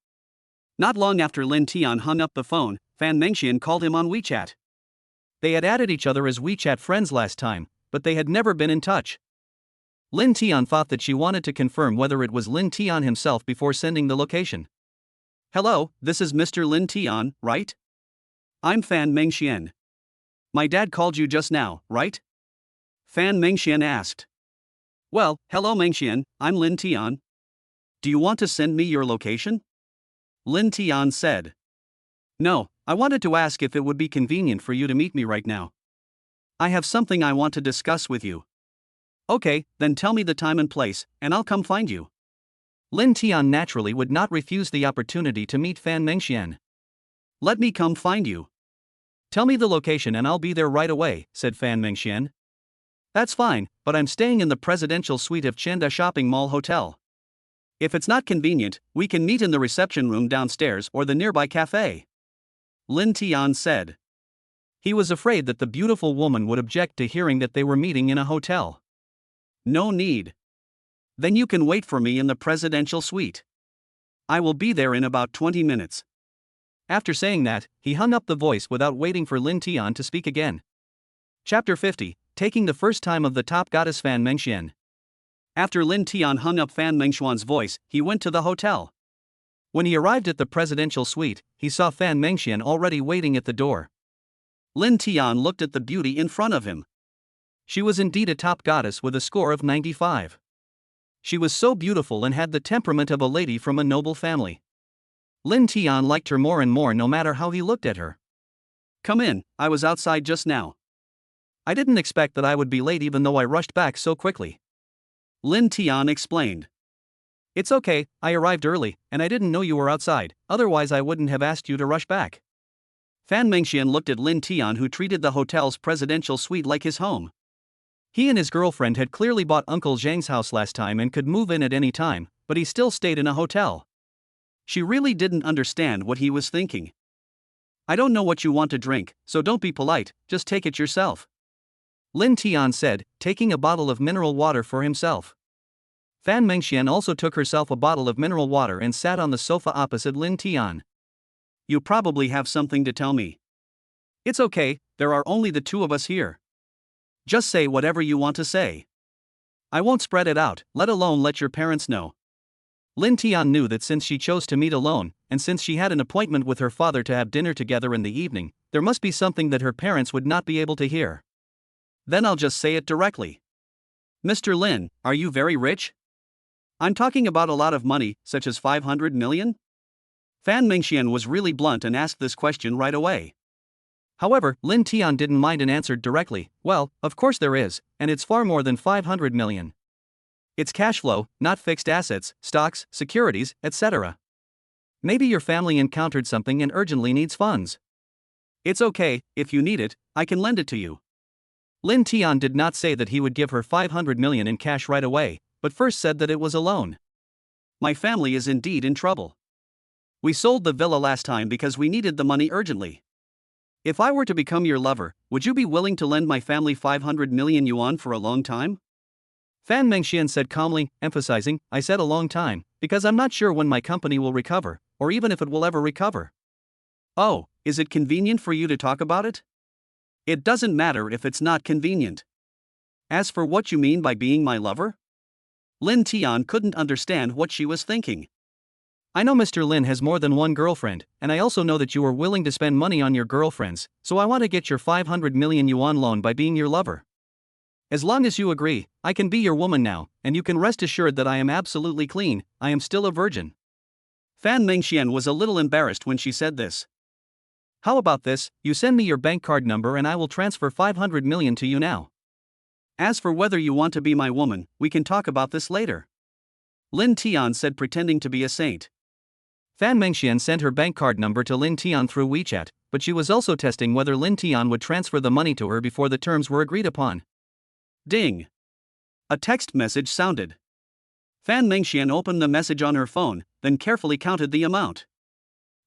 Not long after Linton hung up the phone, Fan Mengxian called him on WeChat. They had added each other as WeChat friends last time, but they had never been in touch. Linton thought that she wanted to confirm whether it was Linton himself before sending the location. "Hello, this is Mr. Linton, right? I'm Fan Mengxian. My dad called you just now, right?" Fan Mengxian asked. "Well, hello Mengxian, I'm Linton. Do you want to send me your location?" Linton said. "No, I wanted to ask if it would be convenient for you to meet me right now. I have something I want to discuss with you." "Okay, then tell me the time and place, and I'll come find you." Linton naturally would not refuse the opportunity to meet Fan Mengxian. "Let me come find you." "Tell me the location and I'll be there right away," said Fan Mengxian. "That's fine, but I'm staying in the presidential suite of Chenda Shopping Mall Hotel. If it's not convenient, we can meet in the reception room downstairs or the nearby cafe," Linton said. He was afraid that the beautiful woman would object to hearing that they were meeting in a hotel. "No need. Then you can wait for me in the presidential suite. I will be there in about 20 minutes. After saying that, he hung up the voice without waiting for Linton to speak again. Chapter 50, Taking the First Time of the Top Goddess Fan Mengxian. After Linton hung up Fan Mengxian's voice, he went to the hotel. When he arrived at the presidential suite, he saw Fan Mengxian already waiting at the door. Linton looked at the beauty in front of him. She was indeed a top goddess with a score of 95. She was so beautiful and had the temperament of a lady from a noble family. Linton liked her more and more no matter how he looked at her. Come in, I was outside just now. I didn't expect that I would be late even though I rushed back so quickly. Linton explained. It's okay, I arrived early, and I didn't know you were outside, otherwise I wouldn't have asked you to rush back. Fan Mengxian looked at Linton, who treated the hotel's presidential suite like his home. He and his girlfriend had clearly bought Uncle Zhang's house last time and could move in at any time, but he still stayed in a hotel. She really didn't understand what he was thinking. I don't know what you want to drink, so don't be polite, just take it yourself. Linton said, taking a bottle of mineral water for himself. Fan Mengxian also took herself a bottle of mineral water and sat on the sofa opposite Linton. You probably have something to tell me. It's okay, there are only the two of us here. Just say whatever you want to say. I won't spread it out, let alone let your parents know. Linton knew that since she chose to meet alone, and since she had an appointment with her father to have dinner together in the evening, there must be something that her parents would not be able to hear. Then I'll just say it directly. Mr. Lin, are you very rich? I'm talking about a lot of money, such as 500 million? Fan Mengxian was really blunt and asked this question right away. However, Linton didn't mind and answered directly, well, of course there is, and it's far more than 500 million. It's cash flow, not fixed assets, stocks, securities, etc. Maybe your family encountered something and urgently needs funds. It's okay, if you need it, I can lend it to you. Linton did not say that he would give her 500 million in cash right away, but first said that it was a loan. My family is indeed in trouble. We sold the villa last time because we needed the money urgently. If I were to become your lover, would you be willing to lend my family 500 million yuan for a long time? Fan Mengxian said calmly, emphasizing, I said a long time, because I'm not sure when my company will recover, or even if it will ever recover. Oh, is it convenient for you to talk about it? It doesn't matter if it's not convenient. As for what you mean by being my lover? Linton couldn't understand what she was thinking. I know Mr. Lin has more than one girlfriend, and I also know that you are willing to spend money on your girlfriends, so I want to get your 500 million yuan loan by being your lover. As long as you agree, I can be your woman now, and you can rest assured that I am absolutely clean, I am still a virgin. Fan Mengxian was a little embarrassed when she said this. How about this, you send me your bank card number and I will transfer 500 million to you now. As for whether you want to be my woman, we can talk about this later. Linton said, pretending to be a saint. Fan Mengxian sent her bank card number to Linton through WeChat, but she was also testing whether Linton would transfer the money to her before the terms were agreed upon. Ding! A text message sounded. Fan Mengxian opened the message on her phone, then carefully counted the amount.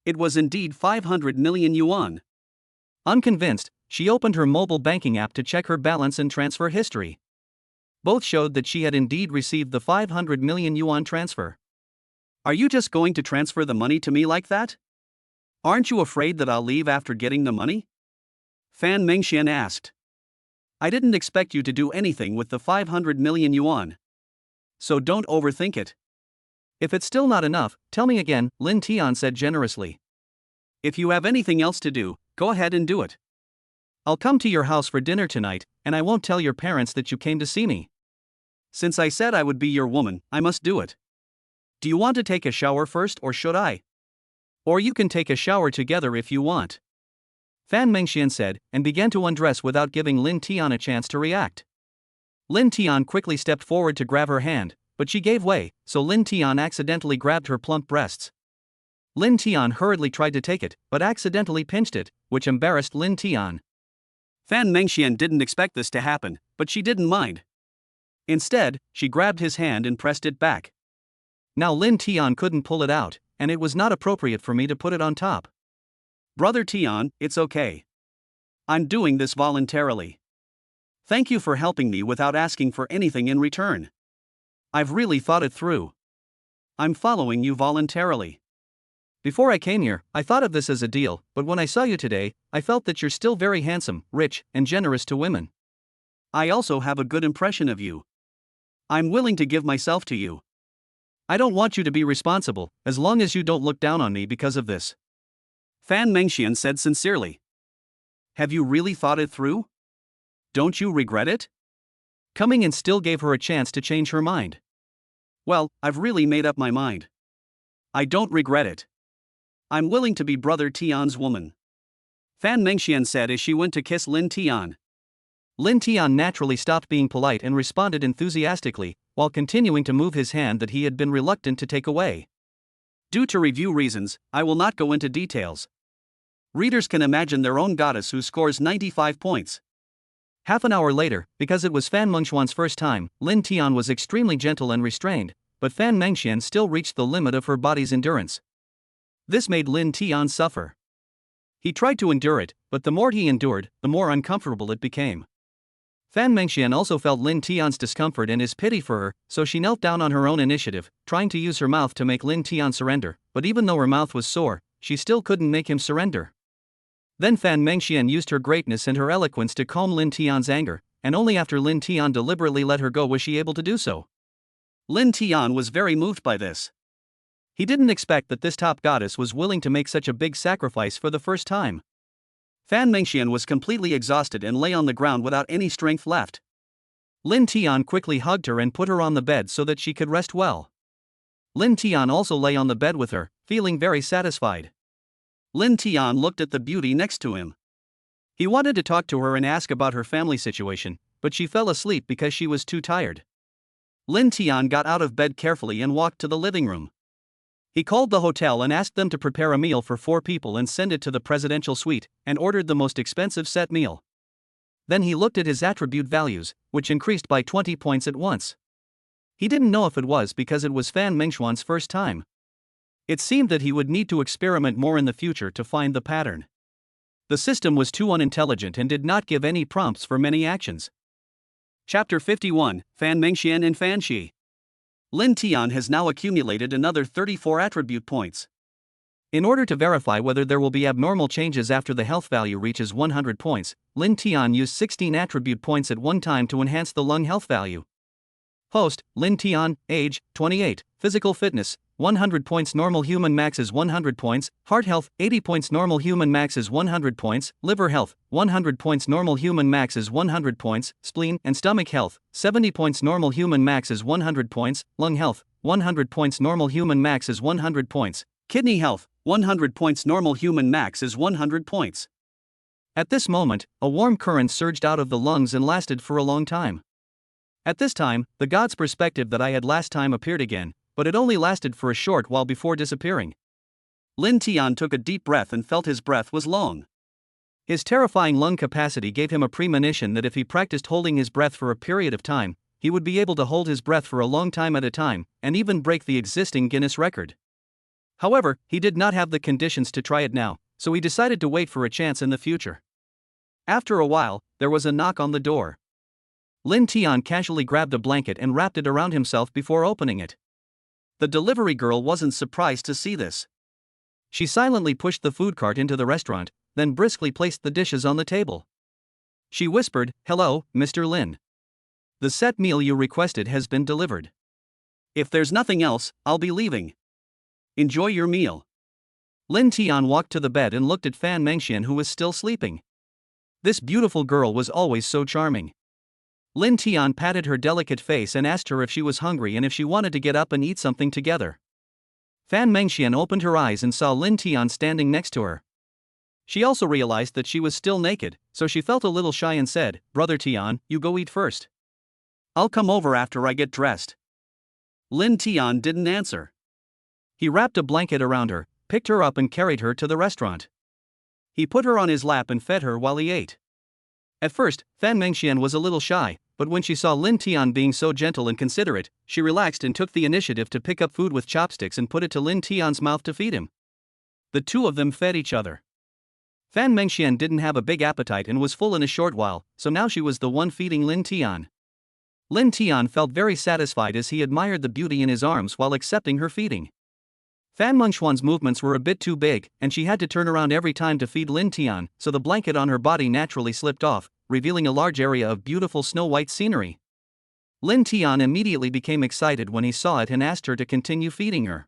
It was indeed 500 million yuan. Unconvinced, she opened her mobile banking app to check her balance and transfer history. Both showed that she had indeed received the 500 million yuan transfer. Are you just going to transfer the money to me like that? Aren't you afraid that I'll leave after getting the money? Fan Mengxian asked. I didn't expect you to do anything with the 500 million yuan. So don't overthink it. If it's still not enough, tell me again, Linton said generously. If you have anything else to do, go ahead and do it. I'll come to your house for dinner tonight, and I won't tell your parents that you came to see me. Since I said I would be your woman, I must do it. Do you want to take a shower first or should I? Or you can take a shower together if you want. Fan Mengxian said, and began to undress without giving Linton a chance to react. Linton quickly stepped forward to grab her hand, but she gave way, so Linton accidentally grabbed her plump breasts. Linton hurriedly tried to take it, but accidentally pinched it, which embarrassed Linton. Fan Mengxian didn't expect this to happen, but she didn't mind. Instead, she grabbed his hand and pressed it back. Now Linton couldn't pull it out, and it was not appropriate for me to put it on top. Brother Tian, it's okay. I'm doing this voluntarily. Thank you for helping me without asking for anything in return. I've really thought it through. I'm following you voluntarily. Before I came here, I thought of this as a deal, but when I saw you today, I felt that you're still very handsome, rich, and generous to women. I also have a good impression of you. I'm willing to give myself to you. I don't want you to be responsible, as long as you don't look down on me because of this. Fan Mengxian said sincerely. Have you really thought it through? Don't you regret it? coming in still gave her a chance to change her mind. Well, I've really made up my mind. I don't regret it. I'm willing to be Brother Tian's woman, Fan Mengxian said as she went to kiss Lin Tian. Lin Tian naturally stopped being polite and responded enthusiastically, while continuing to move his hand that he had been reluctant to take away. Due to review reasons, I will not go into details. Readers can imagine their own goddess who scores 95 points. Half an hour later, because it was Fan Mengxian's first time, Lin Tian was extremely gentle and restrained, but Fan Mengxian still reached the limit of her body's endurance. This made Lin Tian suffer. He tried to endure it, but the more he endured, the more uncomfortable it became. Fan Mengxian also felt Lin Tian's discomfort and his pity for her, so she knelt down on her own initiative, trying to use her mouth to make Lin Tian surrender, but even though her mouth was sore, she still couldn't make him surrender. Then Fan Mengxian used her greatness and her eloquence to calm Lin Tian's anger, and only after Lin Tian deliberately let her go was she able to do so. Lin Tian was very moved by this. He didn't expect that this top goddess was willing to make such a big sacrifice for the first time. Fan Mengxian was completely exhausted and lay on the ground without any strength left. Lin Tian quickly hugged her and put her on the bed so that she could rest well. Lin Tian also lay on the bed with her, feeling very satisfied. Lin Tian looked at the beauty next to him. He wanted to talk to her and ask about her family situation, but she fell asleep because she was too tired. Lin Tian got out of bed carefully and walked to the living room. He called the hotel and asked them to prepare a meal for 4 people and send it to the presidential suite, and ordered the most expensive set meal. Then he looked at his attribute values, which increased by 20 points at once. He didn't know if it was because it was Fan Mengxian's first time. It seemed that he would need to experiment more in the future to find the pattern. The system was too unintelligent and did not give any prompts for many actions. Chapter 51, Fan Mengxian and Fan Shi. Lin Tian has now accumulated another 34 attribute points. In order to verify whether there will be abnormal changes after the health value reaches 100 points, Lin Tian used 16 attribute points at one time to enhance the lung health value. Host, Lin Tian, age, 28, physical fitness, 100 points, normal human max is 100 points, heart health, 80 points, normal human max is 100 points, liver health, 100 points, normal human max is 100 points, spleen and stomach health, 70 points, normal human max is 100 points, lung health, 100 points, normal human max is 100 points, kidney health, 100 points, normal human max is 100 points. At this moment, a warm current surged out of the lungs and lasted for a long time. At this time, the god's perspective that I had last time appeared again, but it only lasted for a short while before disappearing. Lin Tian took a deep breath and felt his breath was long. His terrifying lung capacity gave him a premonition that if he practiced holding his breath for a period of time, he would be able to hold his breath for a long time at a time, and even break the existing Guinness record. However, he did not have the conditions to try it now, so he decided to wait for a chance in the future. After a while, there was a knock on the door. Lin Tian casually grabbed a blanket and wrapped it around himself before opening it. The delivery girl wasn't surprised to see this. She silently pushed the food cart into the restaurant, then briskly placed the dishes on the table. She whispered, "Hello, Mr. Lin. The set meal you requested has been delivered. If there's nothing else, I'll be leaving. Enjoy your meal." Lin Tian walked to the bed and looked at Fan Mengxian, who was still sleeping. This beautiful girl was always so charming. Lin Tian patted her delicate face and asked her if she was hungry and if she wanted to get up and eat something together. Fan Mengxian opened her eyes and saw Lin Tian standing next to her. She also realized that she was still naked, so she felt a little shy and said, "Brother Tian, you go eat first. I'll come over after I get dressed." Lin Tian didn't answer. He wrapped a blanket around her, picked her up and carried her to the restaurant. He put her on his lap and fed her while he ate. At first, Fan Mengxian was a little shy, but when she saw Lin Tian being so gentle and considerate, she relaxed and took the initiative to pick up food with chopsticks and put it to Lin Tian's mouth to feed him. The two of them fed each other. Fan Mengxian didn't have a big appetite and was full in a short while, so now she was the one feeding Lin Tian. Lin Tian felt very satisfied as he admired the beauty in his arms while accepting her feeding. Fan Mengxian's movements were a bit too big, and she had to turn around every time to feed Lin Tian, so the blanket on her body naturally slipped off, revealing a large area of beautiful snow-white scenery. Lin Tian immediately became excited when he saw it and asked her to continue feeding her.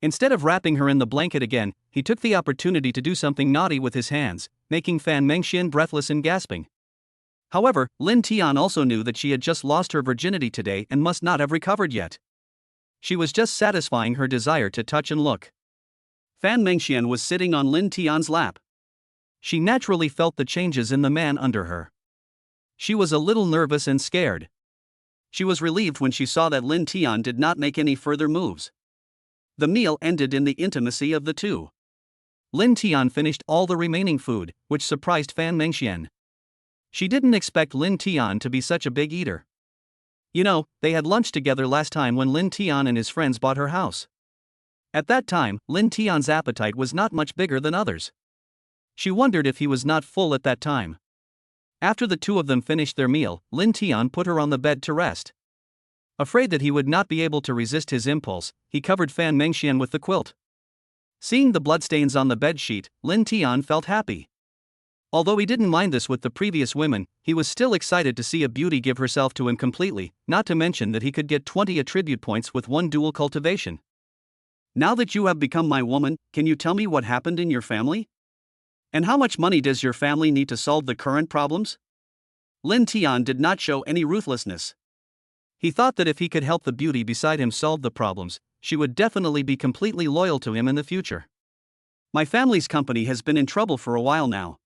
Instead of wrapping her in the blanket again, he took the opportunity to do something naughty with his hands, making Fan Mengxian breathless and gasping. However, Lin Tian also knew that she had just lost her virginity today and must not have recovered yet. She was just satisfying her desire to touch and look. Fan Mengxian was sitting on Lin Tian's lap. She naturally felt the changes in the man under her. She was a little nervous and scared. She was relieved when she saw that Lin Tian did not make any further moves. The meal ended in the intimacy of the two. Lin Tian finished all the remaining food, which surprised Fan Mengxian. She didn't expect Lin Tian to be such a big eater. You know, they had lunch together last time when Lin Tian and his friends bought her house. At that time, Lin Tian's appetite was not much bigger than others. She wondered if he was not full at that time. After the two of them finished their meal, Lin Tian put her on the bed to rest. Afraid that he would not be able to resist his impulse, he covered Fan Mengxian with the quilt. Seeing the bloodstains on the bed sheet, Lin Tian felt happy. Although he didn't mind this with the previous women, he was still excited to see a beauty give herself to him completely, not to mention that he could get 20 attribute points with one dual cultivation. Now that you have become my woman, can you tell me what happened in your family? And how much money does your family need to solve the current problems? Lin Tian did not show any ruthlessness. He thought that if he could help the beauty beside him solve the problems, she would definitely be completely loyal to him in the future. My family's company has been in trouble for a while now.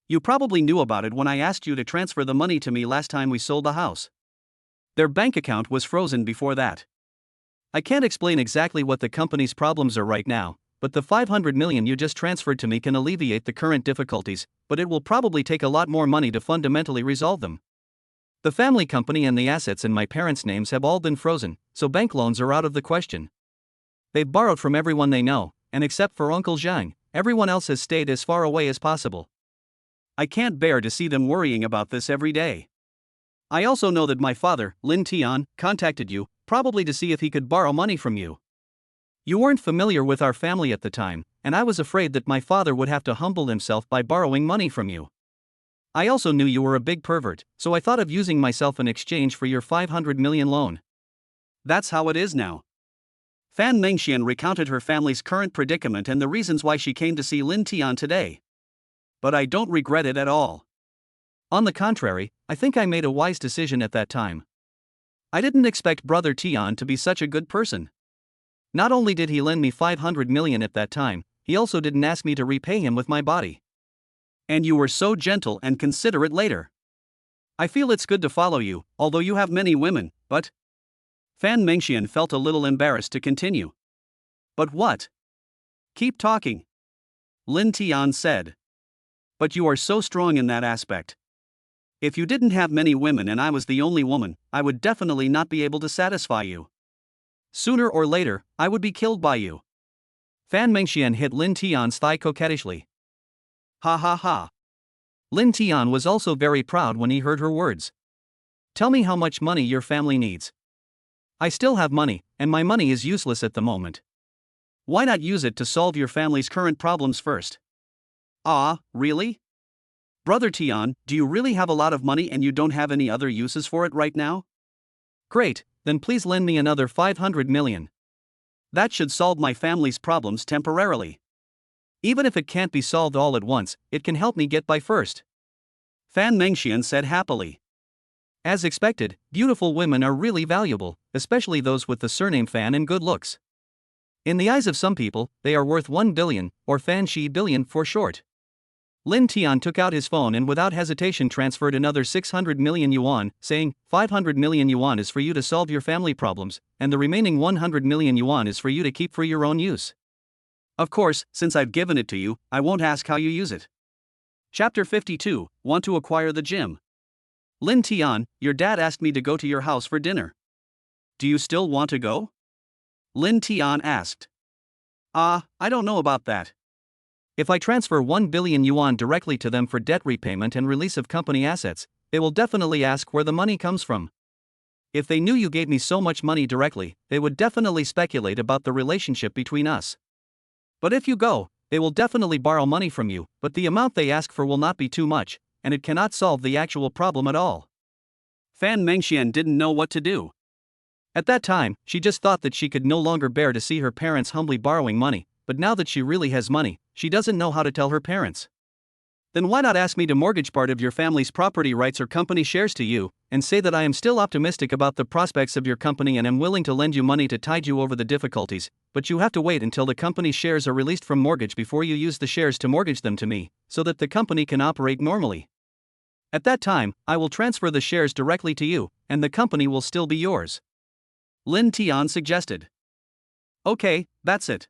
You probably knew about it when I asked you to transfer the money to me last time we sold the house. Their bank account was frozen before that. I can't explain exactly what the company's problems are right now, but the 500 million you just transferred to me can alleviate the current difficulties, but it will probably take a lot more money to fundamentally resolve them. The family company and the assets in my parents' names have all been frozen, so bank loans are out of the question. They've borrowed from everyone they know, and except for Uncle Zhang, everyone else has stayed as far away as possible. I can't bear to see them worrying about this every day. I also know that my father, Lin Tian, contacted you, probably to see if he could borrow money from you. You weren't familiar with our family at the time, and I was afraid that my father would have to humble himself by borrowing money from you. I also knew you were a big pervert, so I thought of using myself in exchange for your 500 million loan. That's how it is now. Fan Mengxian recounted her family's current predicament and the reasons why she came to see Lin Tian today. But I don't regret it at all. On the contrary, I think I made a wise decision at that time. I didn't expect Brother Tian to be such a good person. Not only did he lend me 500 million at that time, he also didn't ask me to repay him with my body. And you were so gentle and considerate later. I feel it's good to follow you, although you have many women, but... Fan Mengxian felt a little embarrassed to continue. But what? Keep talking. Lin Tian said. But you are so strong in that aspect. If you didn't have many women and I was the only woman, I would definitely not be able to satisfy you. Sooner or later, I would be killed by you. Fan Mengxian hit Lin Tian's thigh coquettishly. Ha ha ha. Lin Tian was also very proud when he heard her words. Tell me how much money your family needs. I still have money, and my money is useless at the moment. Why not use it to solve your family's current problems first? Ah, really? Brother Tian, do you really have a lot of money and you don't have any other uses for it right now? Great, then please lend me another 500 million. That should solve my family's problems temporarily. Even if it can't be solved all at once, it can help me get by first. Fan Mengxian said happily. As expected, beautiful women are really valuable, especially those with the surname Fan and good looks. In the eyes of some people, they are worth 1 billion, or Fan Shi billion for short. Lin Tian took out his phone and without hesitation transferred another 600 million yuan, saying, 500 million yuan is for you to solve your family problems, and the remaining 100 million yuan is for you to keep for your own use. Of course, since I've given it to you, I won't ask how you use it. Chapter 52, Want to acquire the gym. Lin Tian, your dad asked me to go to your house for dinner. Do you still want to go? Lin Tian asked. I don't know about that. If I transfer 1 billion yuan directly to them for debt repayment and release of company assets, they will definitely ask where the money comes from. If they knew you gave me so much money directly, they would definitely speculate about the relationship between us. But if you go, they will definitely borrow money from you, but the amount they ask for will not be too much, and it cannot solve the actual problem at all. Fan Mengxian didn't know what to do. At that time, she just thought that she could no longer bear to see her parents humbly borrowing money, but now that she really has money, she doesn't know how to tell her parents. Then why not ask me to mortgage part of your family's property rights or company shares to you, and say that I am still optimistic about the prospects of your company and am willing to lend you money to tide you over the difficulties, but you have to wait until the company's shares are released from mortgage before you use the shares to mortgage them to me, so that the company can operate normally. At that time, I will transfer the shares directly to you, and the company will still be yours. Linton suggested. Okay, that's it.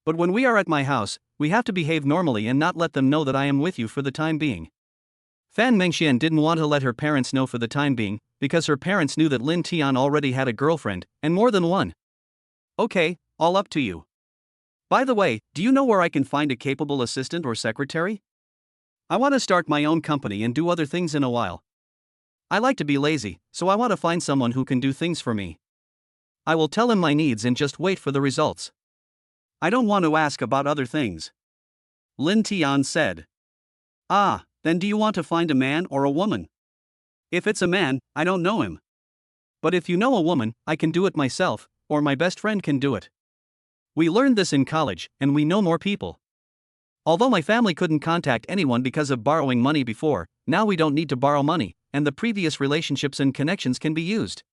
But when we are at my house, we have to behave normally and not let them know that I am with you for the time being. Fan Mengxian didn't want to let her parents know for the time being, because her parents knew that Linton already had a girlfriend, and more than one. Okay, all up to you. By the way, do you know where I can find a capable assistant or secretary? I want to start my own company and do other things in a while. I like to be lazy, so I want to find someone who can do things for me. I will tell him my needs and just wait for the results. I don't want to ask about other things. Linton said. Ah, then do you want to find a man or a woman? If it's a man, I don't know him. But if you know a woman, I can do it myself, or my best friend can do it. We learned this in college, and we know more people. Although my family couldn't contact anyone because of borrowing money before, now we don't need to borrow money, and the previous relationships and connections can be used.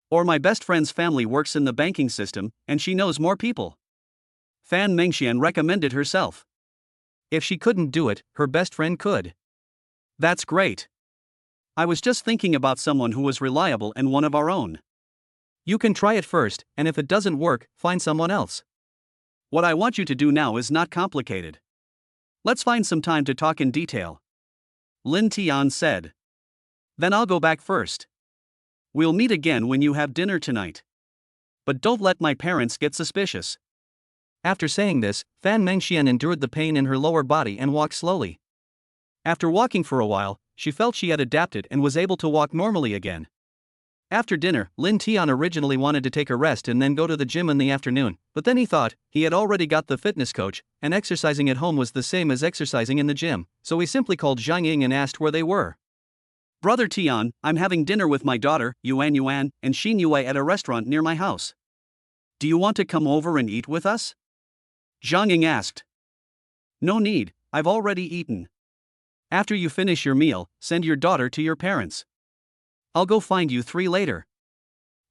Or my best friend's family works in the banking system, and she knows more people. Fan Mengxian recommended herself. If she couldn't do it, her best friend could. That's great. I was just thinking about someone who was reliable and one of our own. You can try it first, and if it doesn't work, find someone else. What I want you to do now is not complicated. Let's find some time to talk in detail. Linton said. Then I'll go back first. We'll meet again when you have dinner tonight. But don't let my parents get suspicious. After saying this, Fan Mengxian endured the pain in her lower body and walked slowly. After walking for a while, she felt she had adapted and was able to walk normally again. After dinner, Linton originally wanted to take a rest and then go to the gym in the afternoon, but then he thought he had already got the fitness coach, and exercising at home was the same as exercising in the gym, so he simply called Zhang Ying and asked where they were. Brother Tian, I'm having dinner with my daughter, Yuan, and Xin Yue at a restaurant near my house. Do you want to come over and eat with us? Zhang Ying asked. No need, I've already eaten. After you finish your meal, send your daughter to your parents. I'll go find you three later.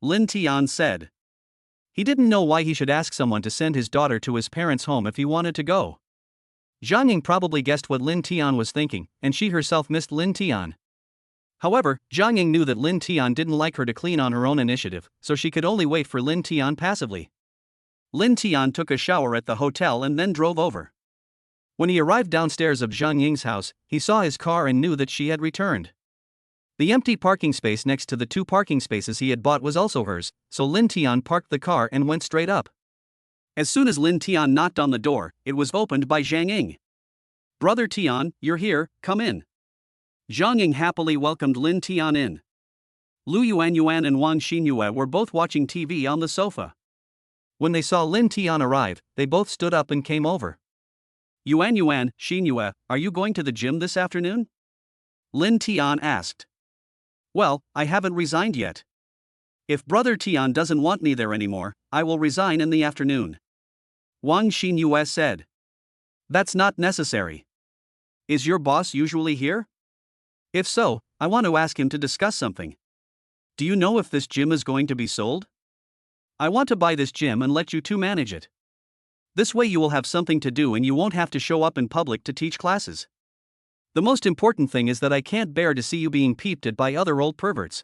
Linton said. He didn't know why he should ask someone to send his daughter to his parents' home if he wanted to go. Zhang Ying probably guessed what Linton was thinking, and she herself missed Linton. However, Zhang Ying knew that Linton didn't like her to clean on her own initiative, so she could only wait for Linton passively. Linton took a shower at the hotel and then drove over. When he arrived downstairs of Zhang Ying's house, he saw his car and knew that she had returned. The empty parking space next to the 2 parking spaces he had bought was also hers, so Linton parked the car and went straight up. As soon as Linton knocked on the door, it was opened by Zhang Ying. Brother Tian, you're here, come in. Zhang Ying happily welcomed Linton in. Lu Yuan and Wang Xinyue were both watching TV on the sofa. When they saw Linton arrive, they both stood up and came over. Yuan, Xinyue, are you going to the gym this afternoon? Linton asked. Well, I haven't resigned yet. If Brother Tian doesn't want me there anymore, I will resign in the afternoon. Wang Xinyue said. That's not necessary. Is your boss usually here? If so, I want to ask him to discuss something. Do you know if this gym is going to be sold? I want to buy this gym and let you two manage it. This way you will have something to do and you won't have to show up in public to teach classes. The most important thing is that I can't bear to see you being peeped at by other old perverts.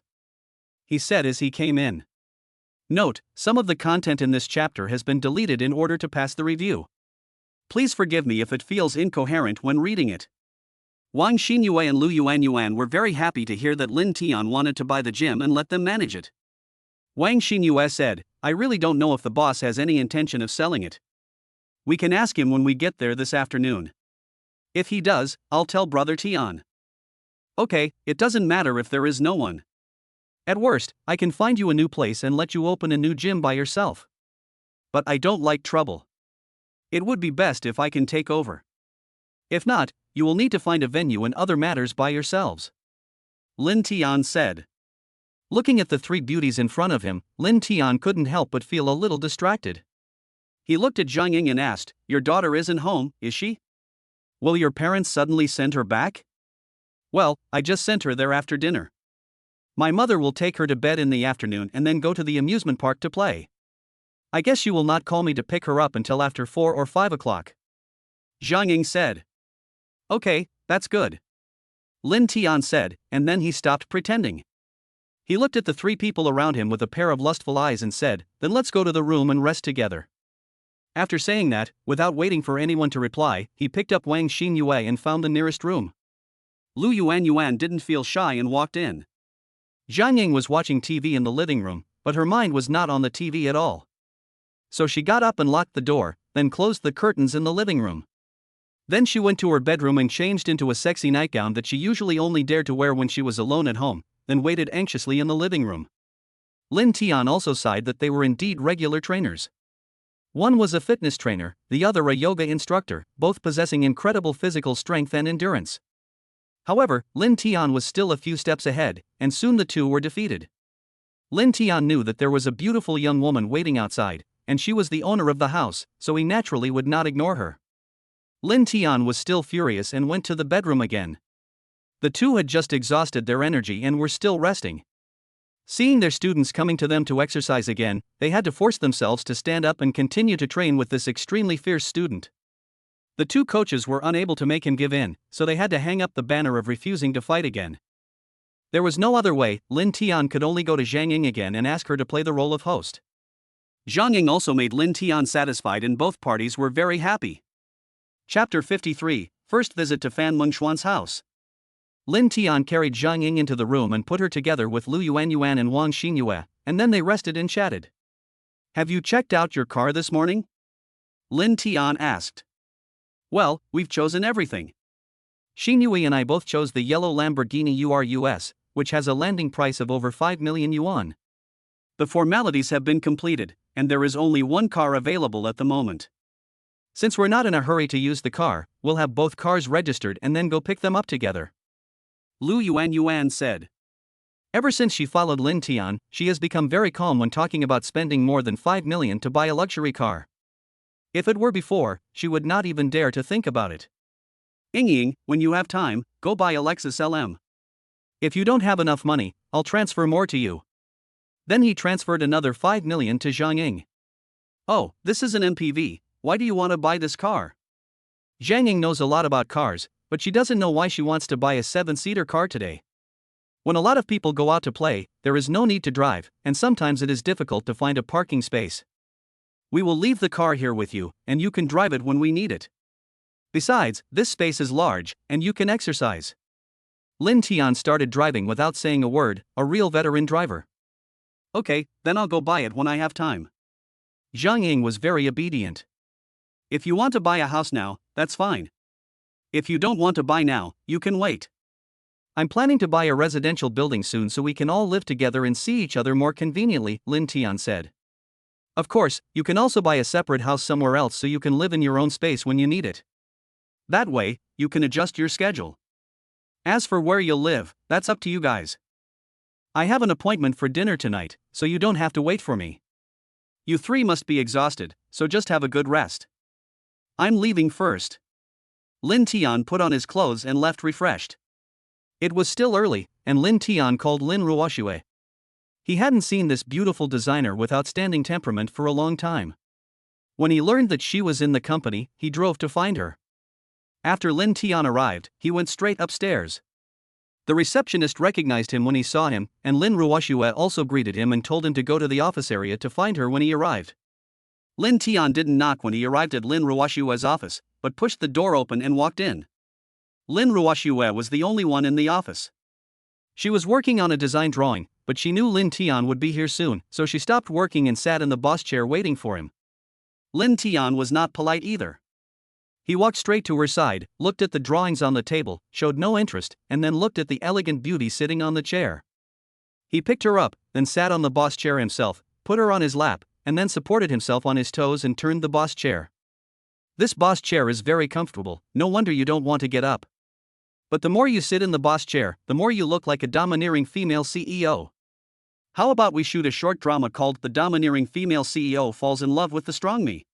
He said as he came in. Note, some of the content in this chapter has been deleted in order to pass the review. Please forgive me if it feels incoherent when reading it. Wang Xinyue and Lu Yuan were very happy to hear that Linton wanted to buy the gym and let them manage it. Wang Xinyue said, I really don't know if the boss has any intention of selling it. We can ask him when we get there this afternoon. If he does, I'll tell Brother Tian. Okay, it doesn't matter if there is no one. At worst, I can find you a new place and let you open a new gym by yourself. But I don't like trouble. It would be best if I can take over. If not, you will need to find a venue and other matters by yourselves. Linton said. Looking at the 3 beauties in front of him, Linton couldn't help but feel a little distracted. He looked at Zhang Ying and asked, Your daughter isn't home, is she? Will your parents suddenly send her back? Well, I just sent her there after dinner. My mother will take her to bed in the afternoon and then go to the amusement park to play. I guess you will not call me to pick her up until after 4 or 5 o'clock. Zhang Ying said. Okay, that's good. Lin Tian said, and then he stopped pretending. He looked at the three people around him with a pair of lustful eyes and said, then let's go to the room and rest together. After saying that, without waiting for anyone to reply, he picked up Wang Xinyue and found the nearest room. Lu Yuan didn't feel shy and walked in. Zhang Ying was watching TV in the living room, but her mind was not on the TV at all. So she got up and locked the door, then closed the curtains in the living room. Then she went to her bedroom and changed into a sexy nightgown that she usually only dared to wear when she was alone at home, then waited anxiously in the living room. Lin Tian also sighed that they were indeed regular trainers. One was a fitness trainer, the other a yoga instructor, both possessing incredible physical strength and endurance. However, Lin Tian was still a few steps ahead, and soon the two were defeated. Lin Tian knew that there was a beautiful young woman waiting outside, and she was the owner of the house, so he naturally would not ignore her. Lin Tian was still furious and went to the bedroom again. The two had just exhausted their energy and were still resting. Seeing their students coming to them to exercise again, they had to force themselves to stand up and continue to train with this extremely fierce student. The two coaches were unable to make him give in, so they had to hang up the banner of refusing to fight again. There was no other way. Lin Tian could only go to Zhang Ying again and ask her to play the role of host. Zhang Ying also made Lin Tian satisfied and both parties were very happy. Chapter 53, First Visit to Fan Mengxuan's House. Lin Tian carried Zhang Ying into the room and put her together with Lu Yuan and Wang Xinyue, and then they rested and chatted. Have you checked out your car this morning? Lin Tian asked. Well, we've chosen everything. Xinyue and I both chose the yellow Lamborghini Urus, which has a landing price of over 5 million yuan. The formalities have been completed, and there is only one car available at the moment. Since we're not in a hurry to use the car, we'll have both cars registered and then go pick them up together. Lu Yuan said. Ever since she followed Lin Tian, she has become very calm when talking about spending more than 5 million to buy a luxury car. If it were before, she would not even dare to think about it. Ying, when you have time, go buy a Lexus LM. If you don't have enough money, I'll transfer more to you. Then he transferred another 5 million to Zhang Ying. Oh, this is an MPV. Why do you want to buy this car? Zhang Ying knows a lot about cars, but she doesn't know why she wants to buy a 7-seater car today. When a lot of people go out to play, there is no need to drive, and sometimes it is difficult to find a parking space. We will leave the car here with you, and you can drive it when we need it. Besides, this space is large, and you can exercise. Lin Tian started driving without saying a word, a real veteran driver. Okay, then I'll go buy it when I have time. Zhang Ying was very obedient. If you want to buy a house now, that's fine. If you don't want to buy now, you can wait. I'm planning to buy a residential building soon so we can all live together and see each other more conveniently, Lin Tian said. Of course, you can also buy a separate house somewhere else so you can live in your own space when you need it. That way, you can adjust your schedule. As for where you'll live, that's up to you guys. I have an appointment for dinner tonight, so you don't have to wait for me. You three must be exhausted, so just have a good rest. I'm leaving first. Lin Tian put on his clothes and left refreshed. It was still early, and Lin Tian called Lin Ruashua. He hadn't seen this beautiful designer with outstanding temperament for a long time. When he learned that she was in the company, he drove to find her. After Lin Tian arrived, he went straight upstairs. The receptionist recognized him when he saw him, and Lin Ruashua also greeted him and told him to go to the office area to find her when he arrived. Lin Tian didn't knock when he arrived at Lin Ruashua's office, but pushed the door open and walked in. Lin Ruashua was the only one in the office. She was working on a design drawing, but she knew Lin Tian would be here soon, so she stopped working and sat in the boss chair waiting for him. Lin Tian was not polite either. He walked straight to her side, looked at the drawings on the table, showed no interest, and then looked at the elegant beauty sitting on the chair. He picked her up, then sat on the boss chair himself, put her on his lap, and then supported himself on his toes and turned the boss chair. This boss chair is very comfortable, no wonder you don't want to get up. But the more you sit in the boss chair, the more you look like a domineering female CEO. How about we shoot a short drama called The Domineering Female CEO Falls in Love with the Strong Me?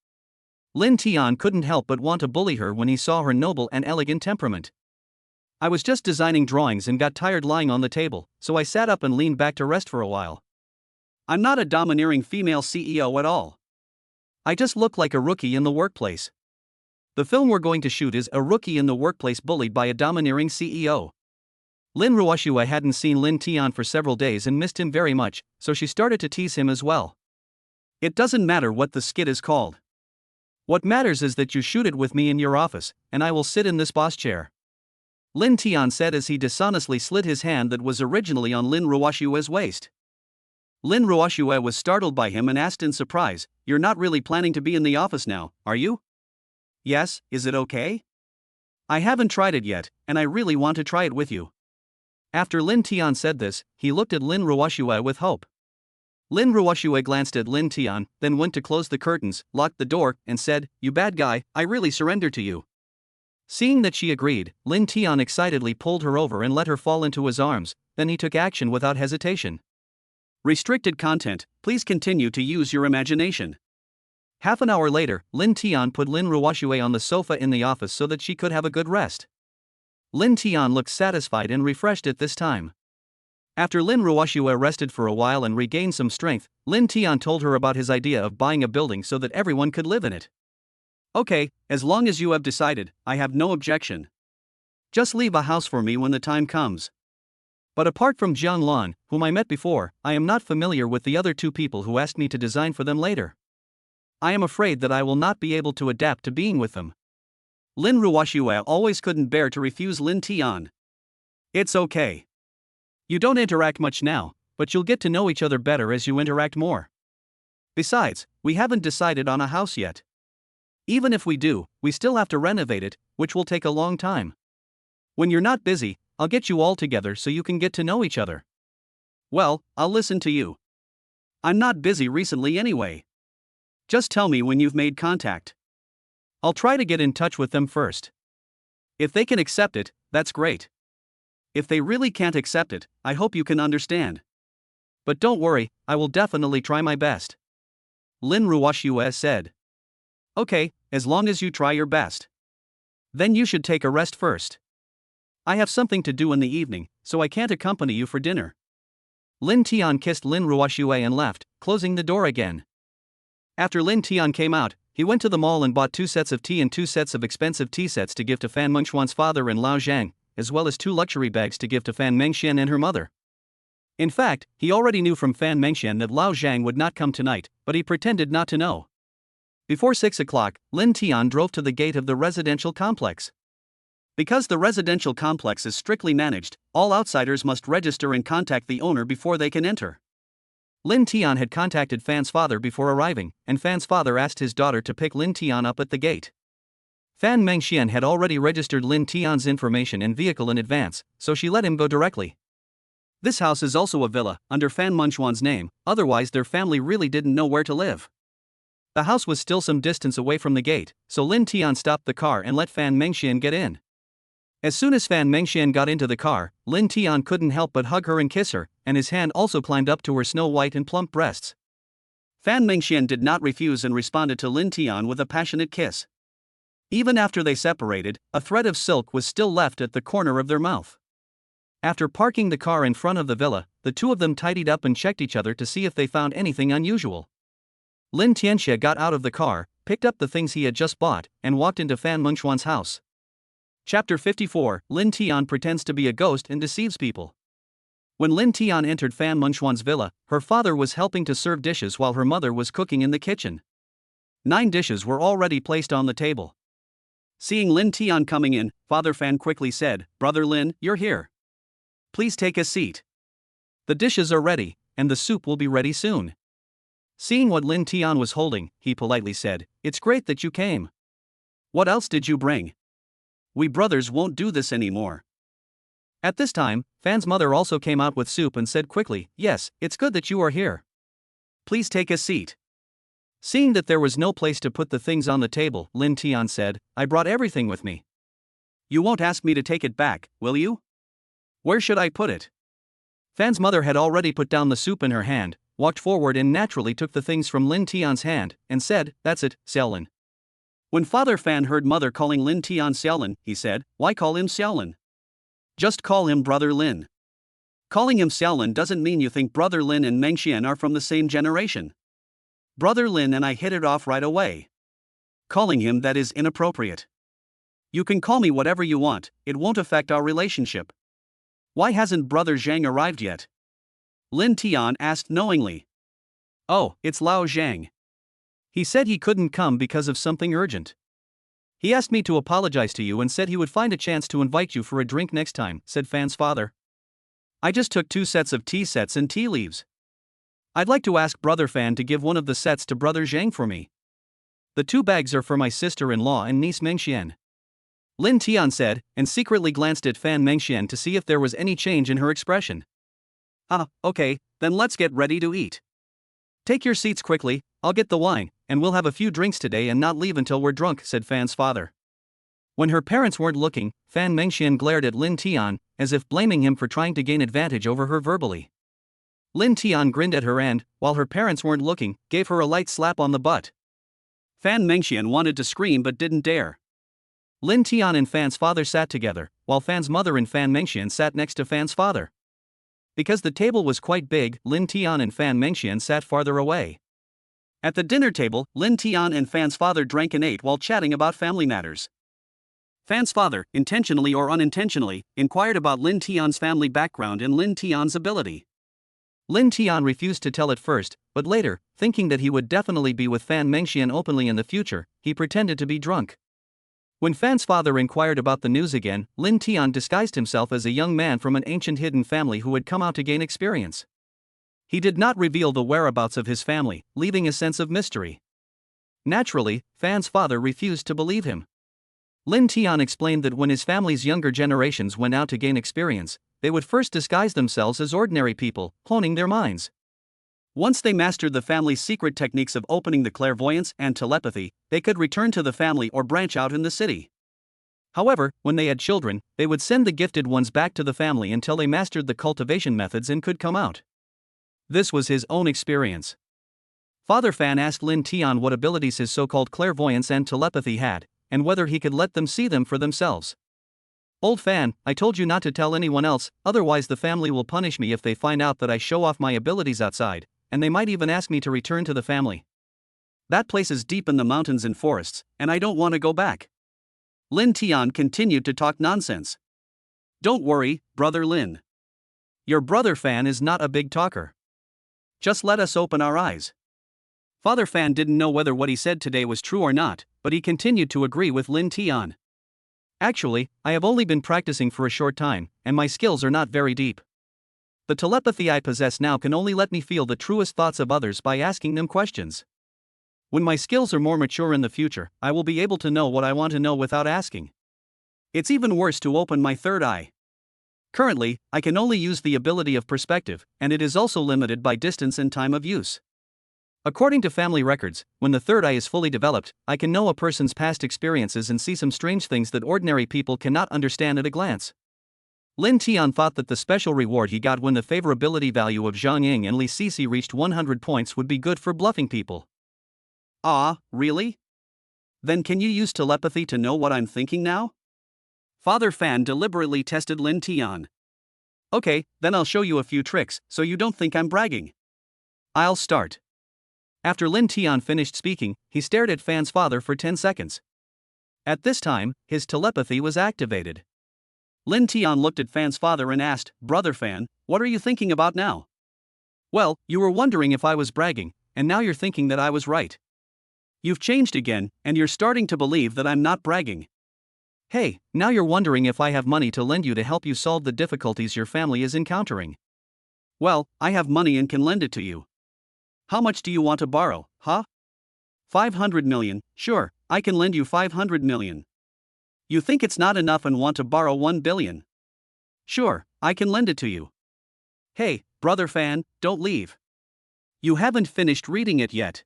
Lin Tian couldn't help but want to bully her when he saw her noble and elegant temperament. I was just designing drawings and got tired lying on the table, so I sat up and leaned back to rest for a while. I'm not a domineering female CEO at all. I just look like a rookie in the workplace. The film we're going to shoot is a rookie in the workplace bullied by a domineering CEO. Lin Ruashua hadn't seen Lin Tian for several days and missed him very much, so she started to tease him as well. It doesn't matter what the skit is called. What matters is that you shoot it with me in your office, and I will sit in this boss chair. Lin Tian said as he dishonestly slid his hand that was originally on Lin Ruashua's waist. Lin Ruashua was startled by him and asked in surprise, "You're not really planning to be in the office now, are you?" "Yes, is it okay?" "I haven't tried it yet, and I really want to try it with you." After Lin Tian said this, he looked at Lin Ruashua with hope. Lin Ruashua glanced at Lin Tian, then went to close the curtains, locked the door, and said, "You bad guy, I really surrender to you." Seeing that she agreed, Lin Tian excitedly pulled her over and let her fall into his arms, then he took action without hesitation. Restricted content, please continue to use your imagination. Half an hour later, Lin Tian put Lin Ruashua on the sofa in the office so that she could have a good rest. Lin Tian looked satisfied and refreshed at this time. After Lin Ruashua rested for a while and regained some strength, Lin Tian told her about his idea of buying a building so that everyone could live in it. "Okay, as long as you have decided, I have no objection. Just leave a house for me when the time comes." But apart from Jang Lan, whom I met before, I am not familiar with the other two people who asked me to design for them later. I am afraid that I will not be able to adapt to being with them. Lin Ruashua always couldn't bear to refuse Lin Tian. "It's okay. You don't interact much now, but you'll get to know each other better as you interact more. Besides, we haven't decided on a house yet. Even if we do, we still have to renovate it, which will take a long time. When you're not busy, I'll get you all together so you can get to know each other." "Well, I'll listen to you. I'm not busy recently anyway. Just tell me when you've made contact." "I'll try to get in touch with them first. If they can accept it, that's great. If they really can't accept it, I hope you can understand. But don't worry, I will definitely try my best," Lin Ruashua said. "Okay, as long as you try your best. Then you should take a rest first. I have something to do in the evening, so I can't accompany you for dinner." Lin Tian kissed Lin Ruashua and left, closing the door again. After Lin Tian came out, he went to the mall and bought 2 sets of tea and 2 sets of expensive tea sets to give to Fan Mengxuan's father and Lao Zhang, as well as 2 luxury bags to give to Fan Mengxian and her mother. In fact, he already knew from Fan Mengxian that Lao Zhang would not come tonight, but he pretended not to know. Before 6 o'clock, Lin Tian drove to the gate of the residential complex. Because the residential complex is strictly managed, all outsiders must register and contact the owner before they can enter. Lin Tian had contacted Fan's father before arriving, and Fan's father asked his daughter to pick Lin Tian up at the gate. Fan Mengxian had already registered Lin Tian's information and vehicle in advance, so she let him go directly. This house is also a villa, under Fan Mengxuan's name, otherwise their family really didn't know where to live. The house was still some distance away from the gate, so Lin Tian stopped the car and let Fan Mengxian get in. As soon as Fan Mengxian got into the car, Lin Tian couldn't help but hug her and kiss her, and his hand also climbed up to her snow-white and plump breasts. Fan Mengxian did not refuse and responded to Lin Tian with a passionate kiss. Even after they separated, a thread of silk was still left at the corner of their mouth. After parking the car in front of the villa, the two of them tidied up and checked each other to see if they found anything unusual. Lin Tianxia got out of the car, picked up the things he had just bought, and walked into Fan Mengxuan's house. Chapter 54, Lin Tian pretends to be a ghost and deceives people. When Lin Tian entered Fan Mengxuan's villa, her father was helping to serve dishes while her mother was cooking in the kitchen. 9 dishes were already placed on the table. Seeing Lin Tian coming in, Father Fan quickly said, "Brother Lin, you're here. Please take a seat. The dishes are ready, and the soup will be ready soon." Seeing what Lin Tian was holding, he politely said, "It's great that you came. What else did you bring? We brothers won't do this anymore." At this time, Fan's mother also came out with soup and said quickly, "Yes, it's good that you are here. Please take a seat." Seeing that there was no place to put the things on the table, Lin Tian said, "I brought everything with me." "You won't ask me to take it back, will you? Where should I put it?" Fan's mother had already put down the soup in her hand, walked forward and naturally took the things from Lin Tian's hand, and said, "That's it, Xiaolin. When Father Fan heard Mother calling Lin Tian Xiaolin, he said, "Why call him Xiaolin? Just call him Brother Lin. Calling him Xiaolin doesn't mean you think Brother Lin and Meng Xian are from the same generation. Brother Lin and I hit it off right away. Calling him that is inappropriate. You can call me whatever you want, it won't affect our relationship." "Why hasn't Brother Zhang arrived yet?" Lin Tian asked knowingly. "Oh, it's Lao Zhang. He said he couldn't come because of something urgent. He asked me to apologize to you and said he would find a chance to invite you for a drink next time," said Fan's father. "I just took 2 sets of tea sets and tea leaves. I'd like to ask Brother Fan to give one of the sets to Brother Zhang for me. The 2 bags are for my sister-in-law and niece Mengxian," Lin Tian said, and secretly glanced at Fan Mengxian to see if there was any change in her expression. "Ah, okay, then let's get ready to eat. Take your seats quickly, I'll get the wine, and we'll have a few drinks today and not leave until we're drunk," said Fan's father. When her parents weren't looking, Fan Mengxian glared at Lin Tian, as if blaming him for trying to gain advantage over her verbally. Lin Tian grinned at her and, while her parents weren't looking, gave her a light slap on the butt. Fan Mengxian wanted to scream but didn't dare. Lin Tian and Fan's father sat together, while Fan's mother and Fan Mengxian sat next to Fan's father. Because the table was quite big, Lin Tian and Fan Mengxian sat farther away. At the dinner table, Lin Tian and Fan's father drank and ate while chatting about family matters. Fan's father, intentionally or unintentionally, inquired about Lin Tian's family background and Lin Tian's ability. Lin Tian refused to tell at first, but later, thinking that he would definitely be with Fan Mengxian openly in the future, he pretended to be drunk. When Fan's father inquired about the news again, Lin Tian disguised himself as a young man from an ancient hidden family who had come out to gain experience. He did not reveal the whereabouts of his family, leaving a sense of mystery. Naturally, Fan's father refused to believe him. Lin Tian explained that when his family's younger generations went out to gain experience, they would first disguise themselves as ordinary people, honing their minds. Once they mastered the family's secret techniques of opening the clairvoyance and telepathy, they could return to the family or branch out in the city. However, when they had children, they would send the gifted ones back to the family until they mastered the cultivation methods and could come out. This was his own experience. Father Fan asked Lin Tian what abilities his so-called clairvoyance and telepathy had, and whether he could let them see them for themselves. "Old Fan, I told you not to tell anyone else, otherwise the family will punish me if they find out that I show off my abilities outside, and they might even ask me to return to the family. That place is deep in the mountains and forests, and I don't want to go back." Lin Tian continued to talk nonsense. "Don't worry, Brother Lin. Your brother Fan is not a big talker. Just let us open our eyes." Father Fan didn't know whether what he said today was true or not, but he continued to agree with Lin Tian. "Actually, I have only been practicing for a short time, and my skills are not very deep. The telepathy I possess now can only let me feel the truest thoughts of others by asking them questions. When my skills are more mature in the future, I will be able to know what I want to know without asking. It's even worse to open my third eye. Currently, I can only use the ability of perspective, and it is also limited by distance and time of use. According to family records, when the third eye is fully developed, I can know a person's past experiences and see some strange things that ordinary people cannot understand at a glance." Lin Tian thought that the special reward he got when the favorability value of Zhang Ying and Liisi reached 100 points would be good for bluffing people. "Ah, really? Then can you use telepathy to know what I'm thinking now?" Father Fan deliberately tested Lin Tian. "Okay, then I'll show you a few tricks, so you don't think I'm bragging. I'll start." After Lin Tian finished speaking, he stared at Fan's father for 10 seconds. At this time, his telepathy was activated. Lin Tian looked at Fan's father and asked, "Brother Fan, what are you thinking about now?" "Well, you were wondering if I was bragging, and now you're thinking that I was right. You've changed again, and you're starting to believe that I'm not bragging. Hey, now you're wondering if I have money to lend you to help you solve the difficulties your family is encountering. Well, I have money and can lend it to you. How much do you want to borrow, huh? 500 million, sure, I can lend you 500 million. You think it's not enough and want to borrow 1 billion? Sure, I can lend it to you. Hey, Brother Fan, don't leave. You haven't finished reading it yet."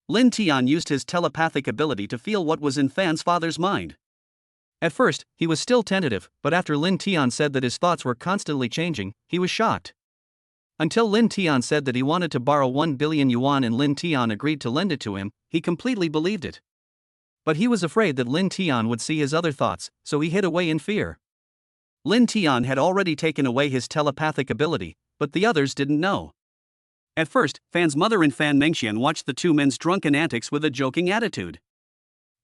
Lin Tian used his telepathic ability to feel what was in Fan's father's mind. At first, he was still tentative, but after Lin Tian said that his thoughts were constantly changing, he was shocked. Until Lin Tian said that he wanted to borrow 1 billion yuan and Lin Tian agreed to lend it to him, he completely believed it. But he was afraid that Lin Tian would see his other thoughts, so he hid away in fear. Lin Tian had already taken away his telepathic ability, but the others didn't know. At first, Fan's mother and Fan Mengxian watched the two men's drunken antics with a joking attitude.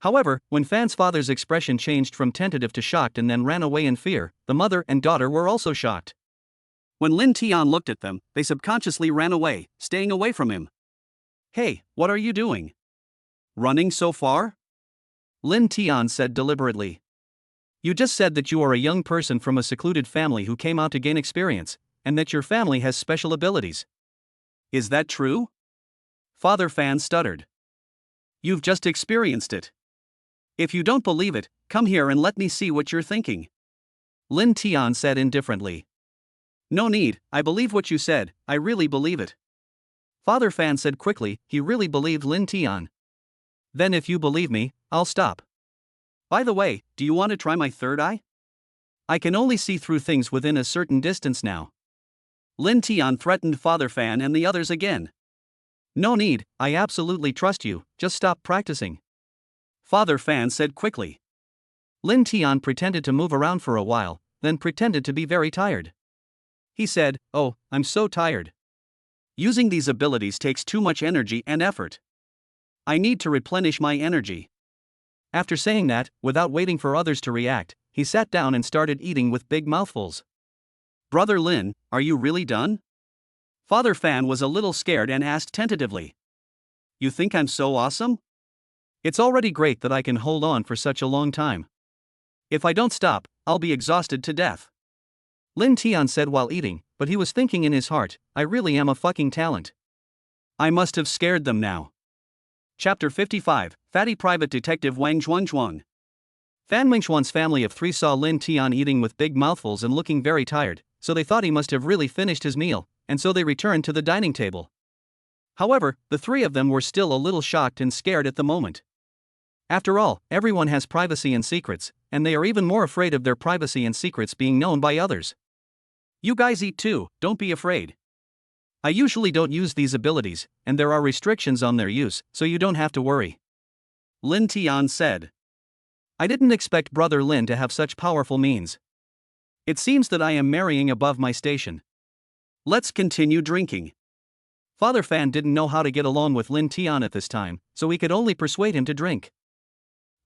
However, when Fan's father's expression changed from tentative to shocked and then ran away in fear, the mother and daughter were also shocked. When Lin Tian looked at them, they subconsciously ran away, staying away from him. Hey, what are you doing? Running so far? Lin Tian said deliberately. You just said that you are a young person from a secluded family who came out to gain experience, and that your family has special abilities. Is that true? Father Fan stuttered. You've just experienced it. If you don't believe it, come here and let me see what you're thinking. Lin Tian said indifferently. No need, I believe what you said, I really believe it. Father Fan said quickly, he really believed Lin Tian. Then if you believe me, I'll stop. By the way, do you want to try my third eye? I can only see through things within a certain distance now. Lin Tian threatened Father Fan and the others again. No need, I absolutely trust you, just stop practicing. Father Fan said quickly. Lin Tian pretended to move around for a while, then pretended to be very tired. He said, "Oh, I'm so tired. Using these abilities takes too much energy and effort. I need to replenish my energy." After saying that, without waiting for others to react, he sat down and started eating with big mouthfuls. Brother Lin, are you really done? Father Fan was a little scared and asked tentatively. You think I'm so awesome? It's already great that I can hold on for such a long time. If I don't stop, I'll be exhausted to death. Lin Tian said while eating, but he was thinking in his heart, I really am a fucking talent. I must have scared them now. Chapter 55, Fatty Private Detective Wang Zhuang. Fan Mengxuan's family of 3 saw Lin Tian eating with big mouthfuls and looking very tired, so they thought he must have really finished his meal, and so they returned to the dining table. However, the 3 of them were still a little shocked and scared at the moment. After all, everyone has privacy and secrets, and they are even more afraid of their privacy and secrets being known by others. You guys eat too, don't be afraid. I usually don't use these abilities, and there are restrictions on their use, so you don't have to worry. Lin Tian said. I didn't expect Brother Lin to have such powerful means. It seems that I am marrying above my station. Let's continue drinking. Father Fan didn't know how to get along with Lin Tian at this time, so he could only persuade him to drink.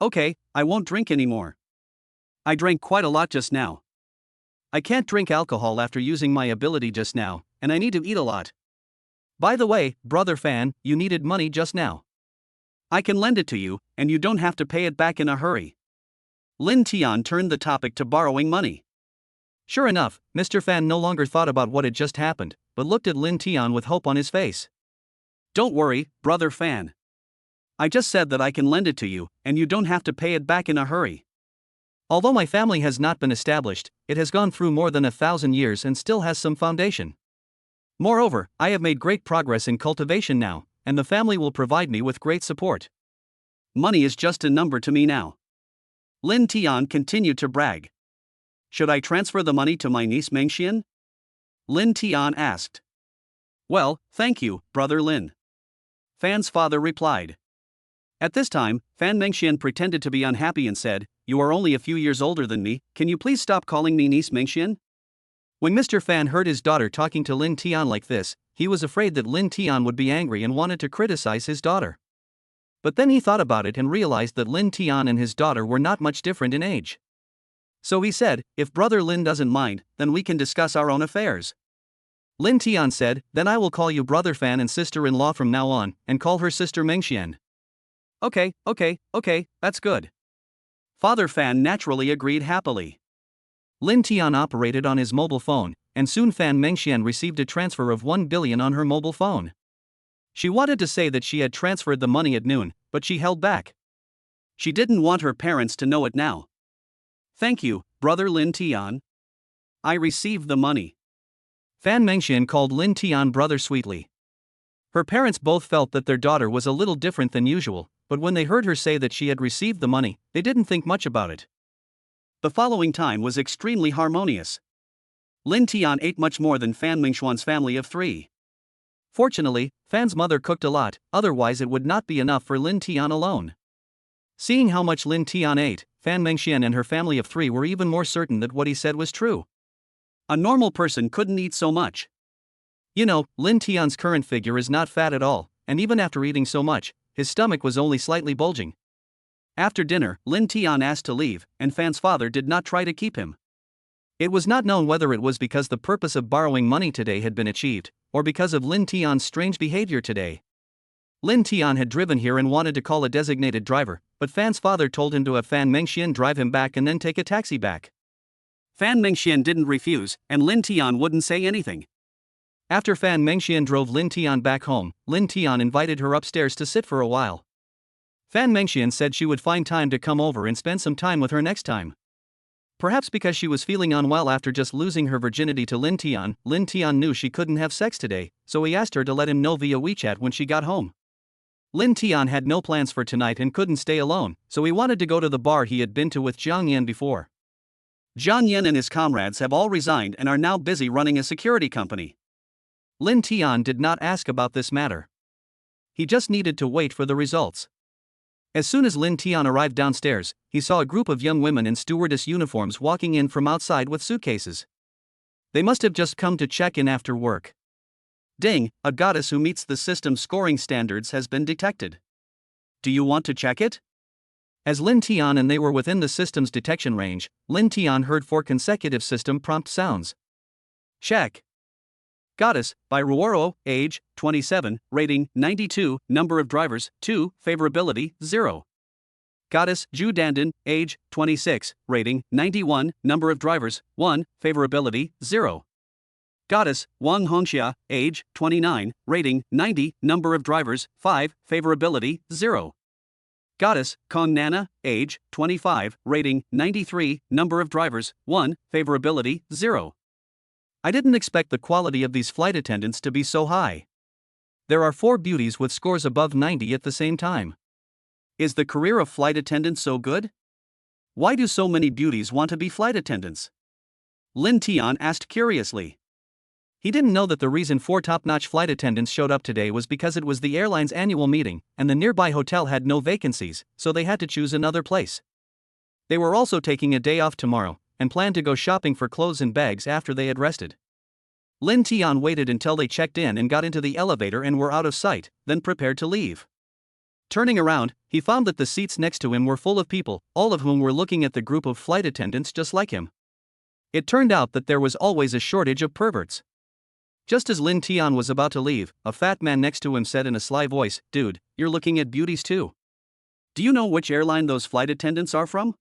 Okay, I won't drink anymore. I drank quite a lot just now. I can't drink alcohol after using my ability just now, and I need to eat a lot. By the way, Brother Fan, you needed money just now. I can lend it to you, and you don't have to pay it back in a hurry. Lin Tian turned the topic to borrowing money. Sure enough, Mr. Fan no longer thought about what had just happened, but looked at Lin Tian with hope on his face. Don't worry, Brother Fan. I just said that I can lend it to you, and you don't have to pay it back in a hurry. Although my family has not been established, it has gone through more than 1,000 years and still has some foundation. Moreover, I have made great progress in cultivation now, and the family will provide me with great support. Money is just a number to me now. Lin Tian continued to brag. Should I transfer the money to my niece Mengxian? Lin Tian asked. Well, thank you, Brother Lin. Fan's father replied. At this time, Fan Mengxian pretended to be unhappy and said, You are only a few years older than me, can you please stop calling me niece Mengxian? When Mr. Fan heard his daughter talking to Lin Tian like this, he was afraid that Lin Tian would be angry and wanted to criticize his daughter. But then he thought about it and realized that Lin Tian and his daughter were not much different in age. So he said, if Brother Lin doesn't mind, then we can discuss our own affairs. Lin Tian said, then I will call you Brother Fan and sister-in-law from now on, and call her sister Mengxian. Okay, that's good. Father Fan naturally agreed happily. Lin Tian operated on his mobile phone, and soon Fan Mengxian received a transfer of 1 billion on her mobile phone. She wanted to say that she had transferred the money at noon, but she held back. She didn't want her parents to know it now. Thank you, Brother Lin Tian. I received the money. Fan Mengxian called Lin Tian brother sweetly. Her parents both felt that their daughter was a little different than usual, but when they heard her say that she had received the money, they didn't think much about it. The following time was extremely harmonious. Lin Tian ate much more than Fan Mengxuan's family of 3. Fortunately, Fan's mother cooked a lot, otherwise it would not be enough for Lin Tian alone. Seeing how much Lin Tian ate, Fan Mengxian and her family of 3 were even more certain that what he said was true. A normal person couldn't eat so much. You know, Lin Tian's current figure is not fat at all, and even after eating so much, his stomach was only slightly bulging. After dinner, Lin Tian asked to leave, and Fan's father did not try to keep him. It was not known whether it was because the purpose of borrowing money today had been achieved, or because of Lin Tian's strange behavior today. Lin Tian had driven here and wanted to call a designated driver, but Fan's father told him to have Fan Mengxian drive him back and then take a taxi back. Fan Mengxian didn't refuse, and Lin Tian wouldn't say anything. After Fan Mengxian drove Lin Tian back home, Lin Tian invited her upstairs to sit for a while. Fan Mengxian said she would find time to come over and spend some time with her next time. Perhaps because she was feeling unwell after just losing her virginity to Lin Tian knew she couldn't have sex today, so he asked her to let him know via WeChat when she got home. Lin Tian had no plans for tonight and couldn't stay alone, so he wanted to go to the bar he had been to with Jiang Yan before. Jiang Yan and his comrades have all resigned and are now busy running a security company. Lin Tian did not ask about this matter. He just needed to wait for the results. As soon as Lin Tian arrived downstairs, he saw a group of young women in stewardess uniforms walking in from outside with suitcases. They must have just come to check in after work. Ding, a goddess who meets the system's scoring standards has been detected. Do you want to check it? As Lin Tian and they were within the system's detection range, Lin Tian heard 4 consecutive system prompt sounds. Check. Goddess, by Ruoro, age, 27, rating, 92, number of drivers, 2, favorability, 0. Goddess, Ju Dandan, age, 26, rating, 91, number of drivers, 1, favorability, 0. Goddess, Wong Hongxia, age, 29, rating, 90, number of drivers, 5, favorability, 0. Goddess, Kong Nana, age, 25, rating, 93, number of drivers, 1, favorability, 0. I didn't expect the quality of these flight attendants to be so high. There are 4 beauties with scores above 90 at the same time. Is the career of flight attendant so good? Why do so many beauties want to be flight attendants? Lin Tian asked curiously. He didn't know that the reason 4 top-notch flight attendants showed up today was because it was the airline's annual meeting, and the nearby hotel had no vacancies, so they had to choose another place. They were also taking a day off tomorrow, and planned to go shopping for clothes and bags after they had rested. Lin Tian waited until they checked in and got into the elevator and were out of sight, then prepared to leave. Turning around, he found that the seats next to him were full of people, all of whom were looking at the group of flight attendants just like him. It turned out that there was always a shortage of perverts. Just as Lin Tian was about to leave, a fat man next to him said in a sly voice, "Dude, you're looking at beauties too. Do you know which airline those flight attendants are from?"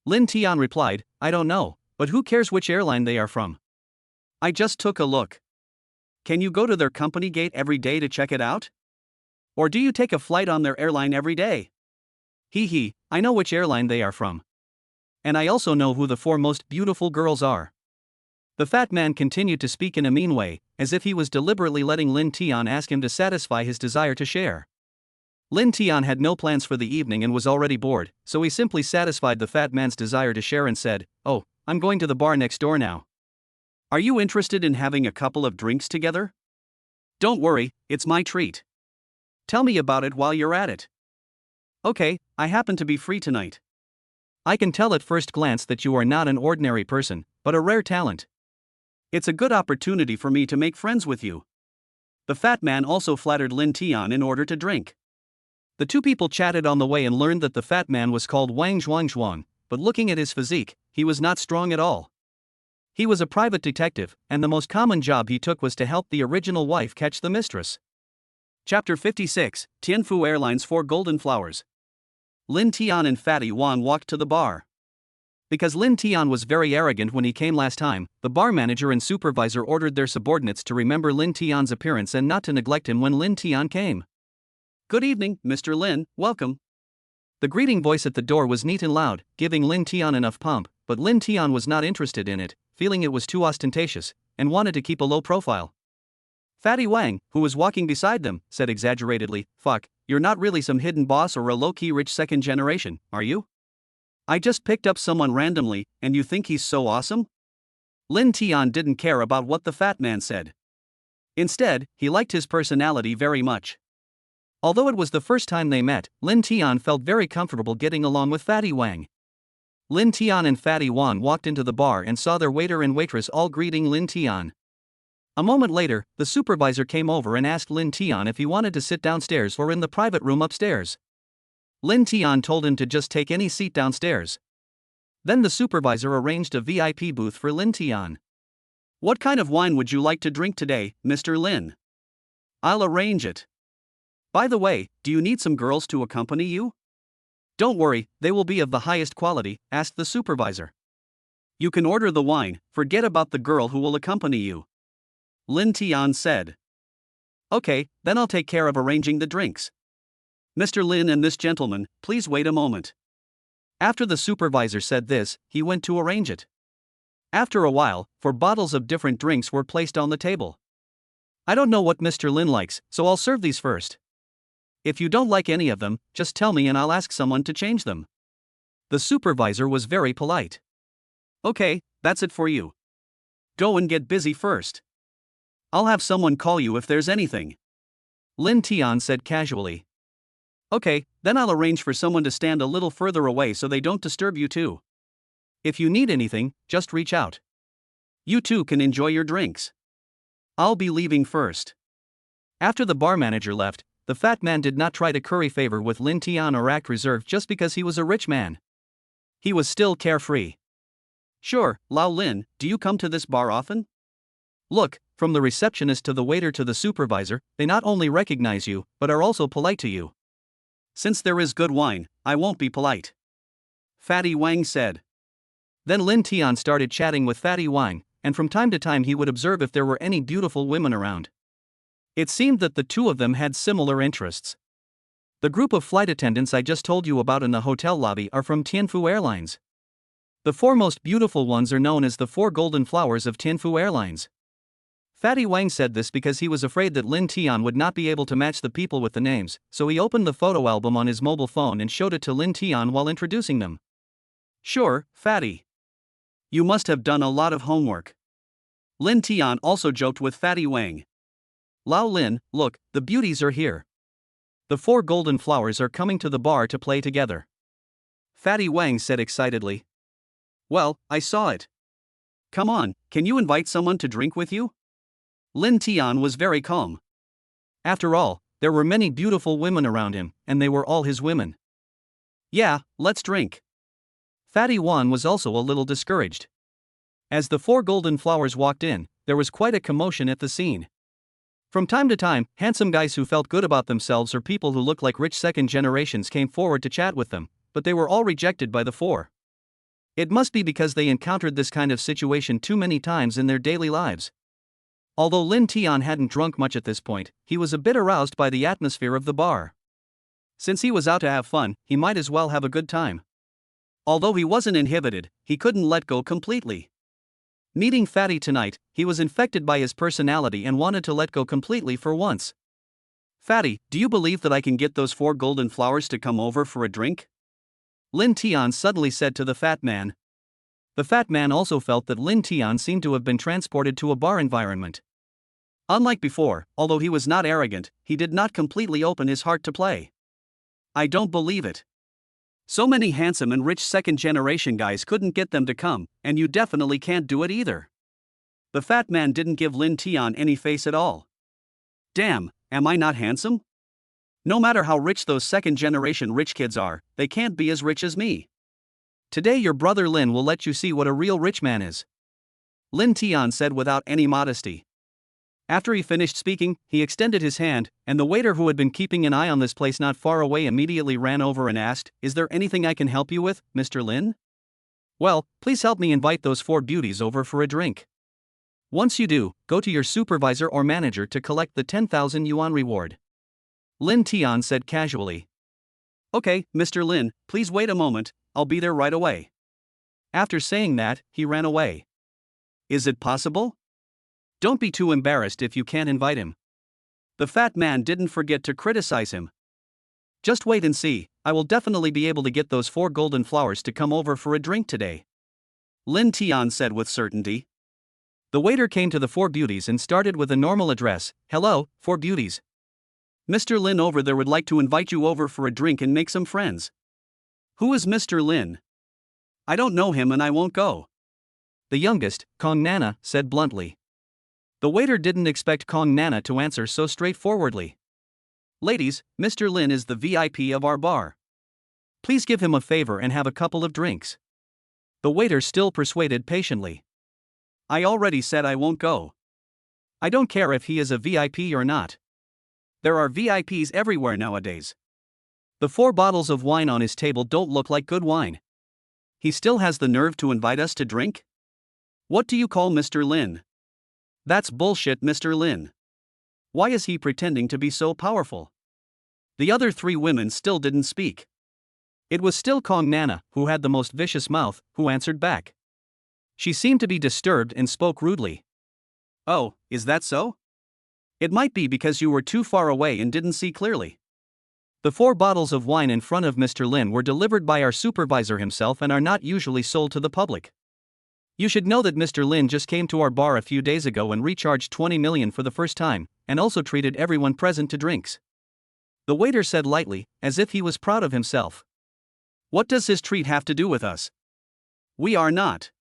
Lin Tian replied, "I don't know, but who cares which airline they are from? I just took a look. Can you go to their company gate every day to check it out? Or do you take a flight on their airline every day?" Hee, I know which airline they are from. And I also know who the 4 most beautiful girls are." The fat man continued to speak in a mean way, as if he was deliberately letting Lin Tian ask him to satisfy his desire to share. Lin Tian had no plans for the evening and was already bored, so he simply satisfied the fat man's desire to share and said, "Oh, I'm going to the bar next door now. Are you interested in having a couple of drinks together? Don't worry, it's my treat. Tell me about it while you're at it." "Okay, I happen to be free tonight." "I can tell at first glance that you are not an ordinary person, but a rare talent. It's a good opportunity for me to make friends with you." The fat man also flattered Lin Tian in order to drink. The 2 people chatted on the way and learned that the fat man was called Wang Zhuang, but looking at his physique, he was not strong at all. He was a private detective, and the most common job he took was to help the original wife catch the mistress. Chapter 56, Tianfu Airlines 4 Golden Flowers. Lin Tian and Fatty Wong walked to the bar. Because Lin Tian was very arrogant when he came last time, the bar manager and supervisor ordered their subordinates to remember Lin Tian's appearance and not to neglect him when Lin Tian came. "Good evening, Mr. Lin, welcome." The greeting voice at the door was neat and loud, giving Lin Tian enough pump, but Lin Tian was not interested in it, feeling it was too ostentatious, and wanted to keep a low profile. Fatty Wang, who was walking beside them, said exaggeratedly, "Fuck, you're not really some hidden boss or a low-key rich second generation, are you? I just picked up someone randomly, and you think he's so awesome?" Lin Tian didn't care about what the fat man said. Instead, he liked his personality very much. Although it was the first time they met, Lin Tian felt very comfortable getting along with Fatty Wang. Lin Tian and Fatty Wang walked into the bar and saw their waiter and waitress all greeting Lin Tian. A moment later, the supervisor came over and asked Lin Tian if he wanted to sit downstairs or in the private room upstairs. Lin Tian told him to just take any seat downstairs. Then the supervisor arranged a VIP booth for Lin Tian. What kind of wine would you like to drink today, Mr. Lin? I'll arrange it. By the way, do you need some girls to accompany you? Don't worry, they will be of the highest quality, asked the supervisor. You can order the wine, forget about the girl who will accompany you. Lin Tian said. Okay, then I'll take care of arranging the drinks. Mr. Lin and this gentleman, please wait a moment. After the supervisor said this, he went to arrange it. After a while, 4 bottles of different drinks were placed on the table. I don't know what Mr. Lin likes, so I'll serve these first. If you don't like any of them, just tell me and I'll ask someone to change them. The supervisor was very polite. Okay, that's it for you. Go and get busy first. I'll have someone call you if there's anything. Lin Tian said casually. Okay, then I'll arrange for someone to stand a little further away so they don't disturb you too. If you need anything, just reach out. You too can enjoy your drinks. I'll be leaving first. After the bar manager left, the fat man did not try to curry favor with Lin Tian or act reserved just because he was a rich man. He was still carefree. Sure, Lao Lin, do you come to this bar often? Look, from the receptionist to the waiter to the supervisor, they not only recognize you, but are also polite to you. Since there is good wine, I won't be polite. Fatty Wang said. Then Lin Tian started chatting with Fatty Wang, and from time to time he would observe if there were any beautiful women around. It seemed that the two of them had similar interests. The group of flight attendants I just told you about in the hotel lobby are from Tianfu Airlines. The 4 most beautiful ones are known as the 4 golden flowers of Tianfu Airlines. Fatty Wang said this because he was afraid that Lin Tian would not be able to match the people with the names, so he opened the photo album on his mobile phone and showed it to Lin Tian while introducing them. Sure, Fatty. You must have done a lot of homework. Lin Tian also joked with Fatty Wang. Lao Lin, look, the beauties are here. The 4 golden flowers are coming to the bar to play together. Fatty Wang said excitedly. Well, I saw it. Come on, can you invite someone to drink with you? Lin Tian was very calm. After all, there were many beautiful women around him, and they were all his women. Yeah, let's drink. Fatty Wang was also a little discouraged. As the 4 golden flowers walked in, there was quite a commotion at the scene. From time to time, handsome guys who felt good about themselves or people who looked like rich second generations came forward to chat with them, but they were all rejected by the 4. It must be because they encountered this kind of situation too many times in their daily lives. Although Lin Tian hadn't drunk much at this point, he was a bit aroused by the atmosphere of the bar. Since he was out to have fun, he might as well have a good time. Although he wasn't inhibited, he couldn't let go completely. Meeting Fatty tonight, he was infected by his personality and wanted to let go completely for once. Fatty, do you believe that I can get those 4 golden flowers to come over for a drink? Lin Tian suddenly said to the fat man. The fat man also felt that Lin Tian seemed to have been transported to a bar environment. Unlike before, although he was not arrogant, he did not completely open his heart to play. I don't believe it. So many handsome and rich second-generation guys couldn't get them to come, and you definitely can't do it either. The fat man didn't give Lin Tian any face at all. Damn, am I not handsome? No matter how rich those second-generation rich kids are, they can't be as rich as me. Today your brother Lin will let you see what a real rich man is. Lin Tian said without any modesty. After he finished speaking, he extended his hand, and the waiter who had been keeping an eye on this place not far away immediately ran over and asked, "Is there anything I can help you with, Mr. Lin?" "Well, please help me invite those 4 beauties over for a drink. Once you do, go to your supervisor or manager to collect the 10,000 yuan reward." Lin Tian said casually. Okay, Mr. Lin, please wait a moment, I'll be there right away. After saying that, he ran away. Is it possible? Don't be too embarrassed if you can't invite him. The fat man didn't forget to criticize him. Just wait and see, I will definitely be able to get those 4 golden flowers to come over for a drink today. Lin Tian said with certainty. The waiter came to the 4 beauties and started with a normal address. "Hello, 4 beauties. Mr. Lin over there would like to invite you over for a drink and make some friends. Who is Mr. Lin? I don't know him and I won't go. The youngest, Kong Nana, said bluntly. The waiter didn't expect Kong Nana to answer so straightforwardly. Ladies, Mr. Lin is the VIP of our bar. Please give him a favor and have a couple of drinks. The waiter still persuaded patiently. I already said I won't go. I don't care if he is a VIP or not. There are VIPs everywhere nowadays. The 4 bottles of wine on his table don't look like good wine. He still has the nerve to invite us to drink? What do you call Mr. Lin? That's bullshit, Mr. Lin. Why is he pretending to be so powerful? The other 3 women still didn't speak. It was still Kong Nana, who had the most vicious mouth, who answered back. She seemed to be disturbed and spoke rudely. Oh, is that so? It might be because you were too far away and didn't see clearly. The 4 bottles of wine in front of Mr. Lin were delivered by our supervisor himself and are not usually sold to the public. You should know that Mr. Lin just came to our bar a few days ago and recharged 20 million for the first time, and also treated everyone present to drinks. The waiter said lightly, as if he was proud of himself. What does his treat have to do with us? We are not.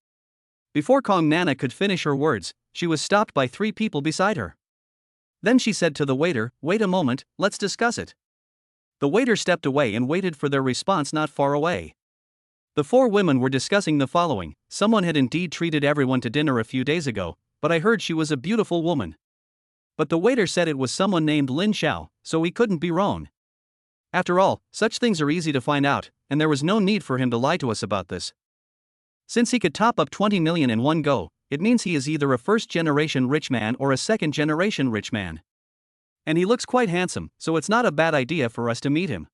Before Kong Nana could finish her words, she was stopped by 3 people beside her. Then she said to the waiter, "Wait a moment, let's discuss it." The waiter stepped away and waited for their response not far away. The 4 women were discussing the following: someone had indeed treated everyone to dinner a few days ago, but I heard she was a beautiful woman. But the waiter said it was someone named Lin Xiao, so he couldn't be wrong. After all, such things are easy to find out, and there was no need for him to lie to us about this. Since he could top up 20 million in one go, it means he is either a first-generation rich man or a second-generation rich man. And he looks quite handsome, so it's not a bad idea for us to meet him.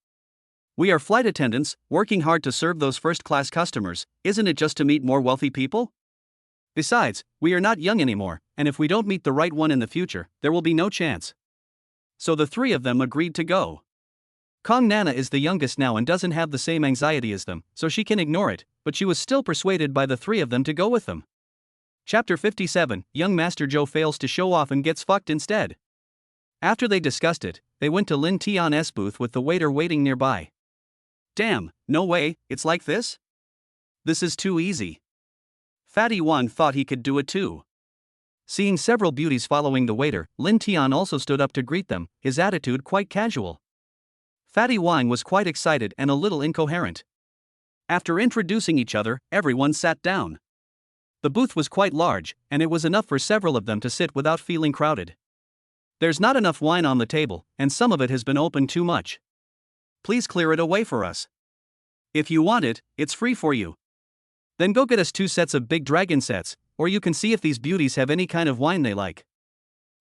We are flight attendants, working hard to serve those first-class customers. Isn't it just to meet more wealthy people? Besides, we are not young anymore, and if we don't meet the right one in the future, there will be no chance. So the 3 of them agreed to go. Kong Nana is the youngest now and doesn't have the same anxiety as them, so she can ignore it, but she was still persuaded by the 3 of them to go with them. Chapter 57, Young Master Zhou fails to show off and gets fucked instead. After they discussed it, they went to Lin Tian's booth with the waiter waiting nearby. Damn, no way, it's like this? This is too easy. Fatty Wong thought he could do it too. Seeing several beauties following the waiter, Lin Tian also stood up to greet them, his attitude quite casual. Fatty Wong was quite excited and a little incoherent. After introducing each other, everyone sat down. The booth was quite large, and it was enough for several of them to sit without feeling crowded. There's not enough wine on the table, and some of it has been opened too much. Please clear it away for us. If you want it, it's free for you. Then go get us 2 sets of big dragon sets, or you can see if these beauties have any kind of wine they like.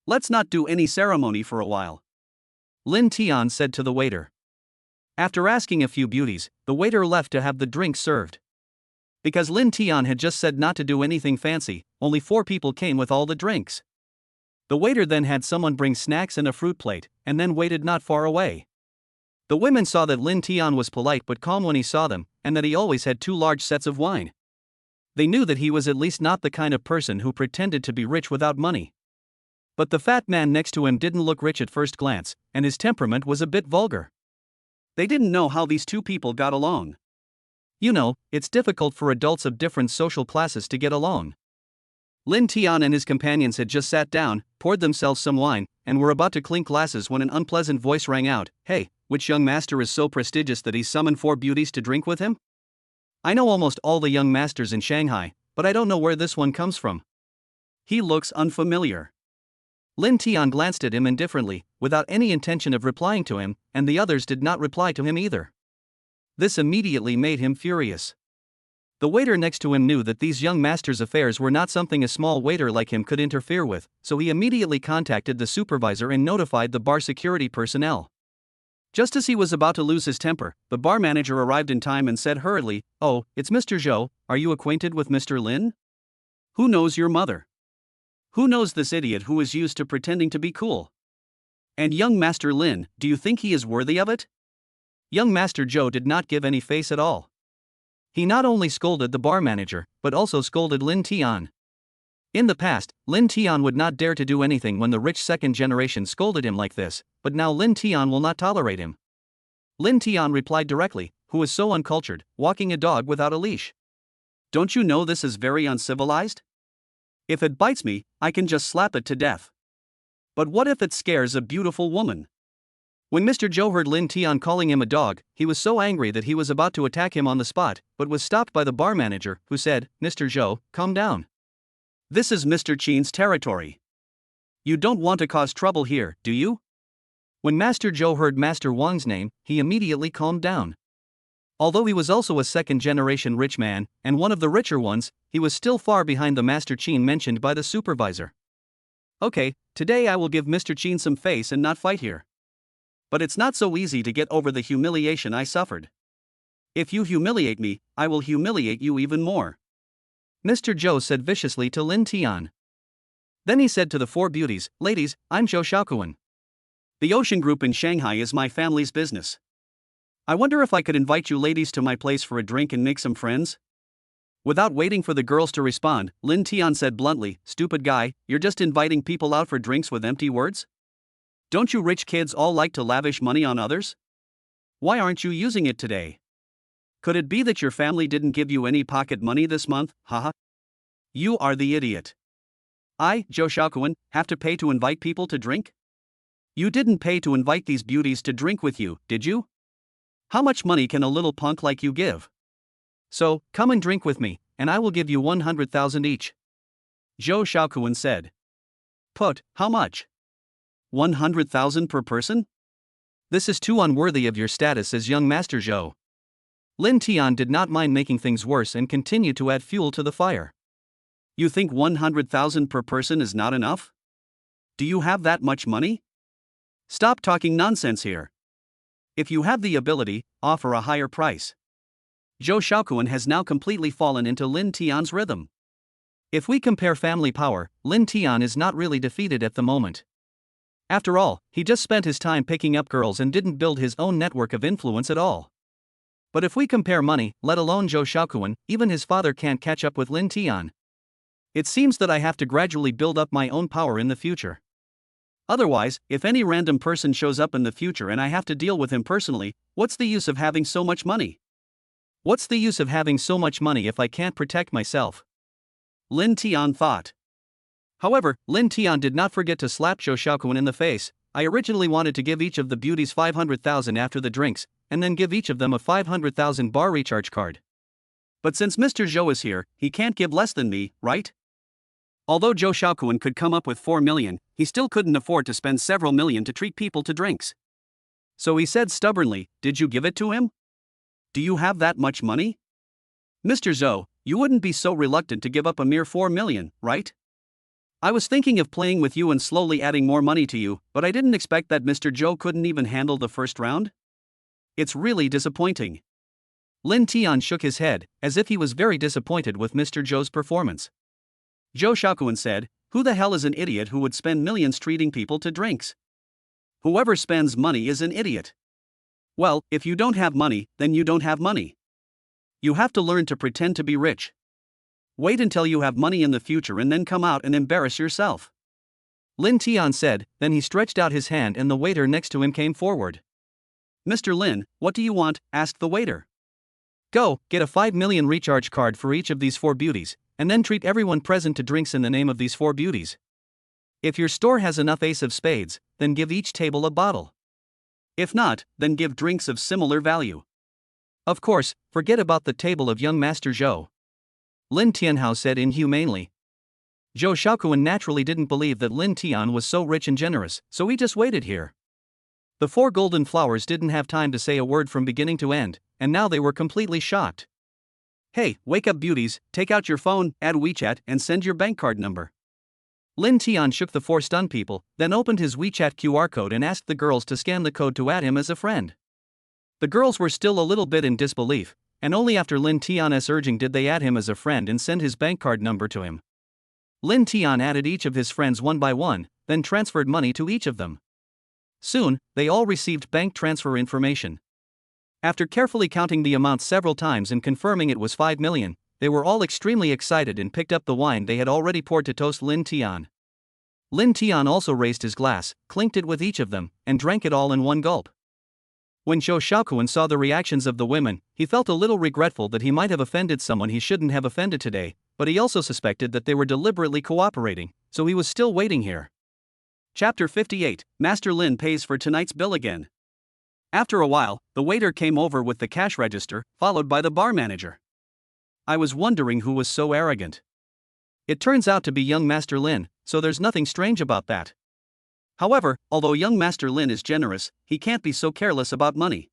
Let's not do any ceremony for a while, Lin Tian said to the waiter. After asking a few beauties, the waiter left to have the drinks served. Because Lin Tian had just said not to do anything fancy, only 4 people came with all the drinks. The waiter then had someone bring snacks and a fruit plate, and then waited not far away. The women saw that Lin Tian was polite but calm when he saw them, and that he always had 2 large sets of wine. They knew that he was at least not the kind of person who pretended to be rich without money. But the fat man next to him didn't look rich at first glance, and his temperament was a bit vulgar. They didn't know how these 2 people got along. You know, it's difficult for adults of different social classes to get along. Lin Tian and his companions had just sat down, poured themselves some wine, and were about to clink glasses when an unpleasant voice rang out, "Hey, which young master is so prestigious that he summoned 4 beauties to drink with him? I know almost all the young masters in Shanghai, but I don't know where this one comes from. He looks unfamiliar." Lin Tian glanced at him indifferently, without any intention of replying to him, and the others did not reply to him either. This immediately made him furious. The waiter next to him knew that these young masters' affairs were not something a small waiter like him could interfere with, so he immediately contacted the supervisor and notified the bar security personnel. Just as he was about to lose his temper, the bar manager arrived in time and said hurriedly, "Oh, it's Mr. Zhou, are you acquainted with Mr. Lin? Who knows your mother? Who knows this idiot who is used to pretending to be cool? And young Master Lin, do you think he is worthy of it?" Young Master Zhou did not give any face at all. He not only scolded the bar manager, but also scolded Lin Tian. In the past, Lin Tian would not dare to do anything when the rich second generation scolded him like this, but now Lin Tian will not tolerate him. Lin Tian replied directly, who was so uncultured, walking a dog without a leash. Don't you know this is very uncivilized? If it bites me, I can just slap it to death. But what if it scares a beautiful woman? When Mr. Zhou heard Lin Tian calling him a dog, he was so angry that he was about to attack him on the spot, but was stopped by the bar manager, who said, "Mr. Zhou, calm down. This is Mr. Qin's territory. You don't want to cause trouble here, do you?" When Master Zhou heard Master Wong's name, he immediately calmed down. Although he was also a second-generation rich man, and one of the richer ones, he was still far behind the Master Qin mentioned by the supervisor. Okay, today I will give Mr. Qin some face and not fight here. But it's not so easy to get over the humiliation I suffered. If you humiliate me, I will humiliate you even more, Mr. Zhou said viciously to Lin Tian. Then he said to the four beauties, "Ladies, I'm Zhou Xiaokuan. The Ocean Group in Shanghai is my family's business. I wonder if I could invite you ladies to my place for a drink and make some friends?" Without waiting for the girls to respond, Lin Tian said bluntly, "Stupid guy, you're just inviting people out for drinks with empty words? Don't you rich kids all like to lavish money on others? Why aren't you using it today? Could it be that your family didn't give you any pocket money this month, haha? You are the idiot. I, Zhou Xiaokuan, have to pay to invite people to drink? You didn't pay to invite these beauties to drink with you, did you? How much money can a little punk like you give? So, come and drink with me, and I will give you 100,000 each," Zhou Xiaokuan said. "Put, how much? 100,000 per person? This is too unworthy of your status as young Master Zhou." Lin Tian did not mind making things worse and continued to add fuel to the fire. You think 100,000 per person is not enough? Do you have that much money? Stop talking nonsense here. If you have the ability, offer a higher price. Zhou Xiaokuan has now completely fallen into Lin Tian's rhythm. If we compare family power, Lin Tian is not really defeated at the moment. After all, he just spent his time picking up girls and didn't build his own network of influence at all. But if we compare money, let alone Zhou Xiaokuan, even his father can't catch up with Lin Tian. It seems that I have to gradually build up my own power in the future. Otherwise, if any random person shows up in the future and I have to deal with him personally, what's the use of having so much money? What's the use of having so much money if I can't protect myself? Lin Tian thought. However, Lin Tian did not forget to slap Zhou Xiaokuan in the face. I originally wanted to give each of the beauties 500,000 after the drinks, and then give each of them a 500,000 bar recharge card. But since Mr. Zhou is here, he can't give less than me, right? Although Zhou Xiaokuan could come up with 4 million, he still couldn't afford to spend several million to treat people to drinks. So he said stubbornly, "Did you give it to him? Do you have that much money? Mr. Zhou, you wouldn't be so reluctant to give up a mere 4 million, right? I was thinking of playing with you and slowly adding more money to you, but I didn't expect that Mr. Zhou couldn't even handle the first round? It's really disappointing." Lin Tian shook his head, as if he was very disappointed with Mr. Zhou's performance. Zhou Xiaokuan said, "Who the hell is an idiot who would spend millions treating people to drinks? Whoever spends money is an idiot. Well, if you don't have money, then you don't have money. You have to learn to pretend to be rich. Wait until you have money in the future and then come out and embarrass yourself," Lin Tian said, then he stretched out his hand and the waiter next to him came forward. "Mr. Lin, what do you want?" asked the waiter. "Go, get a 5 million recharge card for each of these 4 beauties, and then treat everyone present to drinks in the name of these 4 beauties. If your store has enough ace of spades, then give each table a bottle. If not, then give drinks of similar value. Of course, forget about the table of young Master Zhou," Lin Tianhao said inhumanely. Zhou Xiaokuan naturally didn't believe that Lin Tian was so rich and generous, so he just waited here. The 4 golden flowers didn't have time to say a word from beginning to end, and now they were completely shocked. "Hey, wake up beauties, take out your phone, add WeChat, and send your bank card number." Lin Tian shook the 4 stunned people, then opened his WeChat QR code and asked the girls to scan the code to add him as a friend. The girls were still a little bit in disbelief, and only after Lin Tian's urging did they add him as a friend and send his bank card number to him. Lin Tian added each of his friends one by one, then transferred money to each of them. Soon, they all received bank transfer information. After carefully counting the amount several times and confirming it was 5 million, they were all extremely excited and picked up the wine they had already poured to toast Lin Tian. Lin Tian also raised his glass, clinked it with each of them, and drank it all in one gulp. When Zhou Xiaoquan saw the reactions of the women, he felt a little regretful that he might have offended someone he shouldn't have offended today, but he also suspected that they were deliberately cooperating, so he was still waiting here. Chapter 58, Master Lin pays for tonight's bill again. After a while, the waiter came over with the cash register, followed by the bar manager. I was wondering who was so arrogant. It turns out to be young Master Lin, so there's nothing strange about that. However, although young Master Lin is generous, he can't be so careless about money.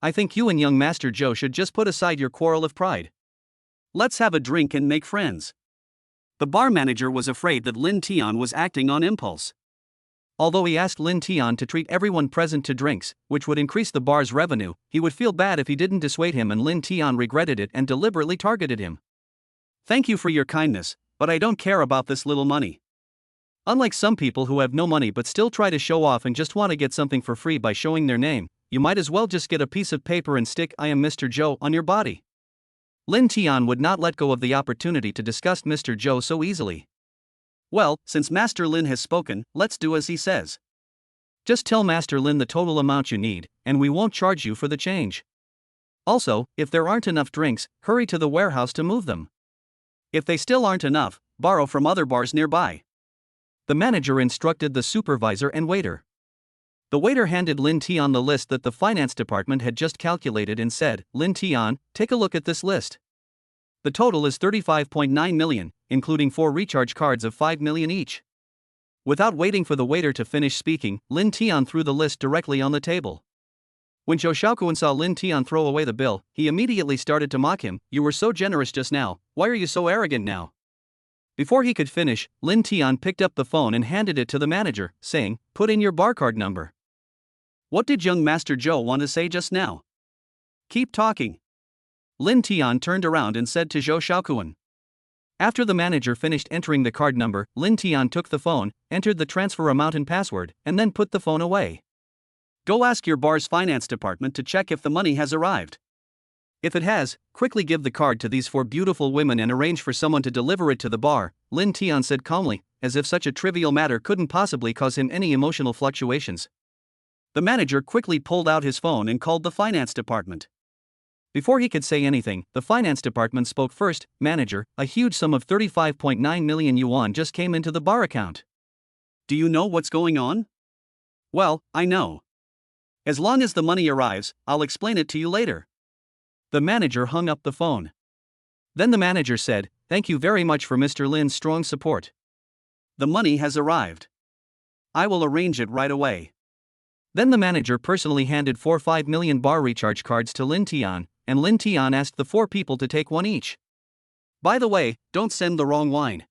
I think you and young Master Zhou should just put aside your quarrel of pride. Let's have a drink and make friends. The bar manager was afraid that Lin Tian was acting on impulse. Although he asked Lin Tian to treat everyone present to drinks, which would increase the bar's revenue, he would feel bad if he didn't dissuade him, and Lin Tian regretted it and deliberately targeted him. Thank you for your kindness, but I don't care about this little money. Unlike some people who have no money but still try to show off and just want to get something for free by showing their name, you might as well just get a piece of paper and stick "I am Mr. Zhou" on your body. Lin Tian would not let go of the opportunity to discuss Mr. Zhou so easily. Well, since Master Lin has spoken, let's do as he says. Just tell Master Lin the total amount you need, and we won't charge you for the change. Also, if there aren't enough drinks, hurry to the warehouse to move them. If they still aren't enough, borrow from other bars nearby. The manager instructed the supervisor and waiter. The waiter handed Lin Tian the list that the finance department had just calculated and said, "Lin Tian, take a look at this list. The total is 35.9 million, including 4 recharge cards of 5 million each." Without waiting for the waiter to finish speaking, Lin Tian threw the list directly on the table. When Zhou Xiaoquan saw Lin Tian throw away the bill, he immediately started to mock him. "You were so generous just now, why are you so arrogant now?" Before he could finish, Lin Tian picked up the phone and handed it to the manager, saying, "Put in your barcode number." What did young Master Zhou want to say just now? Keep talking. Lin Tian turned around and said to Zhou Xiaoquan. After the manager finished entering the card number, Lin Tian took the phone, entered the transfer amount and password, and then put the phone away. Go ask your bar's finance department to check if the money has arrived. If it has, quickly give the card to these 4 beautiful women and arrange for someone to deliver it to the bar, Lin Tian said calmly, as if such a trivial matter couldn't possibly cause him any emotional fluctuations. The manager quickly pulled out his phone and called the finance department. Before he could say anything, the finance department spoke first. "Manager, a huge sum of 35.9 million yuan just came into the bar account." Do you know what's going on? Well, I know. As long as the money arrives, I'll explain it to you later. The manager hung up the phone. Then the manager said, "Thank you very much for Mr. Lin's strong support. The money has arrived. I will arrange it right away." Then the manager personally handed 4 5 million bar recharge cards to Lin Tian, and Lin Tian asked the 4 people to take one each. By the way, don't send the wrong wine.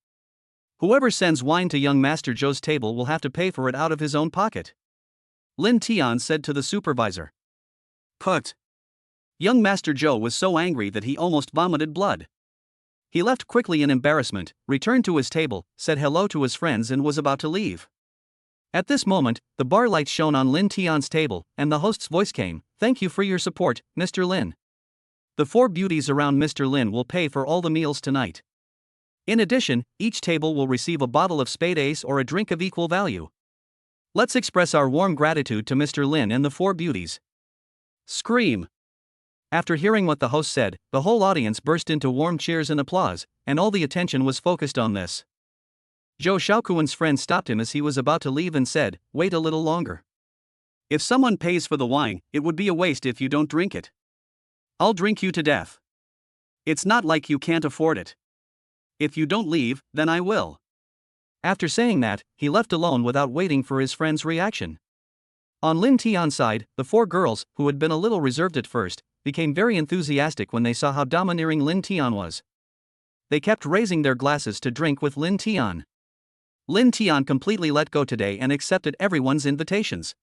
Whoever sends wine to young Master Zhou's table will have to pay for it out of his own pocket. Lin Tian said to the supervisor. Put. Young Master Zhou was so angry that he almost vomited blood. He left quickly in embarrassment, returned to his table, said hello to his friends and was about to leave. At this moment, the bar lights shone on Lin Tian's table, and the host's voice came, "Thank you for your support, Mr. Lin. The 4 beauties around Mr. Lin will pay for all the meals tonight. In addition, each table will receive a bottle of Spade Ace or a drink of equal value. Let's express our warm gratitude to Mr. Lin and the 4 beauties." Scream. After hearing what the host said, the whole audience burst into warm cheers and applause, and all the attention was focused on this. Zhou Xiaoquan's friend stopped him as he was about to leave and said, "Wait a little longer. If someone pays for the wine, it would be a waste if you don't drink it. I'll drink you to death. It's not like you can't afford it. If you don't leave, then I will." After saying that, he left alone without waiting for his friend's reaction. On Lin Tian's side, the 4 girls, who had been a little reserved at first, became very enthusiastic when they saw how domineering Lin Tian was. They kept raising their glasses to drink with Lin Tian. Lin Tian completely let go today and accepted everyone's invitations.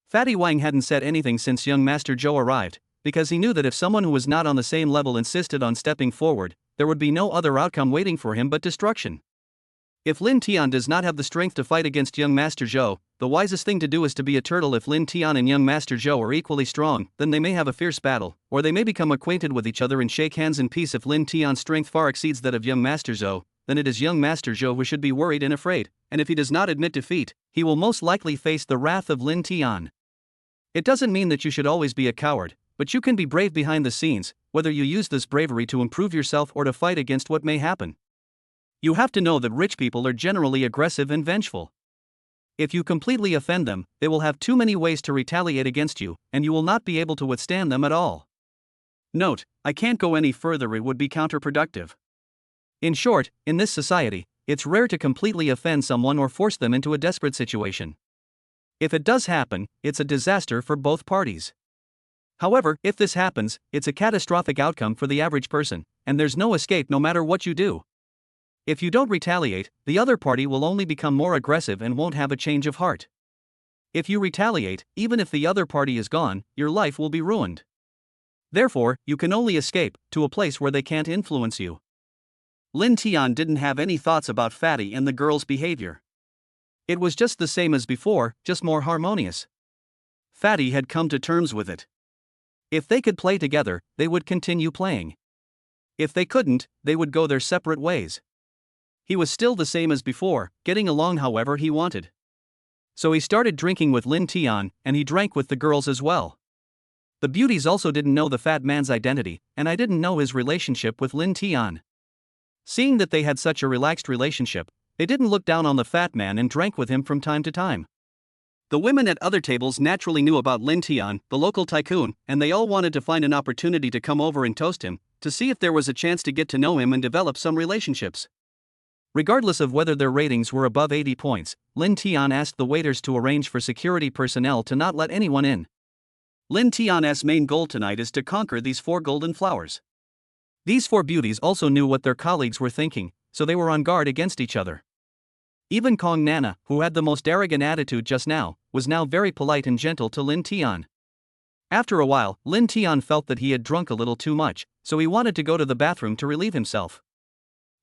Fatty Wang hadn't said anything since young Master Zhou arrived, because he knew that if someone who was not on the same level insisted on stepping forward, there would be no other outcome waiting for him but destruction. If Lin Tian does not have the strength to fight against young Master Zhou, the wisest thing to do is to be a turtle. If Lin Tian and young Master Zhou are equally strong, then they may have a fierce battle, or they may become acquainted with each other and shake hands in peace. If Lin Tian's strength far exceeds that of young Master Zhou, then it is young Master Zhou who should be worried and afraid, and if he does not admit defeat, he will most likely face the wrath of Lin Tian. It doesn't mean that you should always be a coward, but you can be brave behind the scenes, whether you use this bravery to improve yourself or to fight against what may happen. You have to know that rich people are generally aggressive and vengeful. If you completely offend them, they will have too many ways to retaliate against you, and you will not be able to withstand them at all. Note, I can't go any further, it would be counterproductive. In short, in this society, it's rare to completely offend someone or force them into a desperate situation. If it does happen, it's a disaster for both parties. However, if this happens, it's a catastrophic outcome for the average person, and there's no escape no matter what you do. If you don't retaliate, the other party will only become more aggressive and won't have a change of heart. If you retaliate, even if the other party is gone, your life will be ruined. Therefore, you can only escape to a place where they can't influence you. Lin Tian didn't have any thoughts about Fatty and the girl's behavior. It was just the same as before, just more harmonious. Fatty had come to terms with it. If they could play together, they would continue playing. If they couldn't, they would go their separate ways. He was still the same as before, getting along however he wanted. So he started drinking with Lin Tian, and he drank with the girls as well. The beauties also didn't know the fat man's identity, and I didn't know his relationship with Lin Tian. Seeing that they had such a relaxed relationship, they didn't look down on the fat man and drank with him from time to time. The women at other tables naturally knew about Lin Tian, the local tycoon, and they all wanted to find an opportunity to come over and toast him, to see if there was a chance to get to know him and develop some relationships. Regardless of whether their ratings were above 80 points, Lin Tian asked the waiters to arrange for security personnel to not let anyone in. Lin Tian's main goal tonight is to conquer these 4 golden flowers. These 4 beauties also knew what their colleagues were thinking, so they were on guard against each other. Even Kong Nana, who had the most arrogant attitude just now, was now very polite and gentle to Lin Tian. After a while, Lin Tian felt that he had drunk a little too much, so he wanted to go to the bathroom to relieve himself.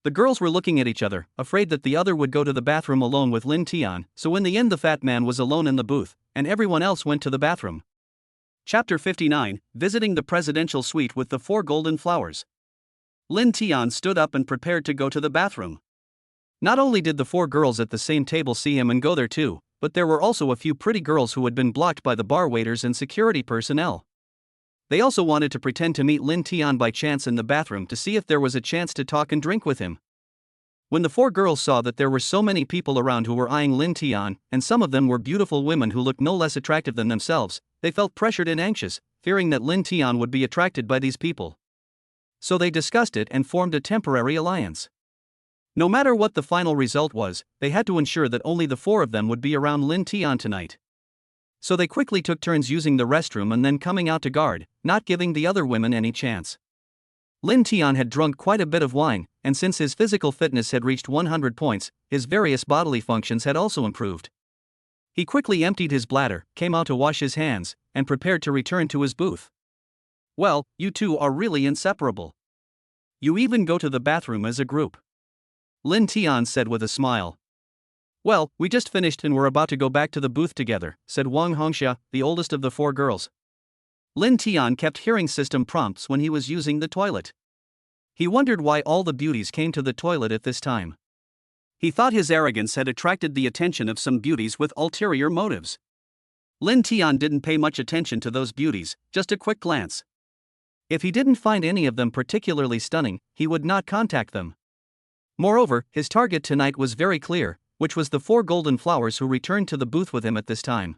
The girls were looking at each other, afraid that the other would go to the bathroom alone with Lin Tian, so in the end the fat man was alone in the booth, and everyone else went to the bathroom. Chapter 59, Visiting the Presidential Suite with the 4 Golden Flowers. Lin Tian stood up and prepared to go to the bathroom. Not only did the 4 girls at the same table see him and go there too, but there were also a few pretty girls who had been blocked by the bar waiters and security personnel. They also wanted to pretend to meet Lin Tian by chance in the bathroom to see if there was a chance to talk and drink with him. When the 4 girls saw that there were so many people around who were eyeing Lin Tian, and some of them were beautiful women who looked no less attractive than themselves, they felt pressured and anxious, fearing that Lin Tian would be attracted by these people. So they discussed it and formed a temporary alliance. No matter what the final result was, they had to ensure that only the 4 of them would be around Lin Tian tonight. So they quickly took turns using the restroom and then coming out to guard, not giving the other women any chance. Lin Tian had drunk quite a bit of wine, and since his physical fitness had reached 100 points, his various bodily functions had also improved. He quickly emptied his bladder, came out to wash his hands, and prepared to return to his booth. Well, you two are really inseparable. You even go to the bathroom as a group. Lin Tian said with a smile. Well, we just finished and we're about to go back to the booth together, said Wong Hongxia, the oldest of the 4 girls. Lin Tian kept hearing system prompts when he was using the toilet. He wondered why all the beauties came to the toilet at this time. He thought his arrogance had attracted the attention of some beauties with ulterior motives. Lin Tian didn't pay much attention to those beauties, just a quick glance. If he didn't find any of them particularly stunning, he would not contact them. Moreover, his target tonight was very clear, which was the 4 golden flowers who returned to the booth with him at this time.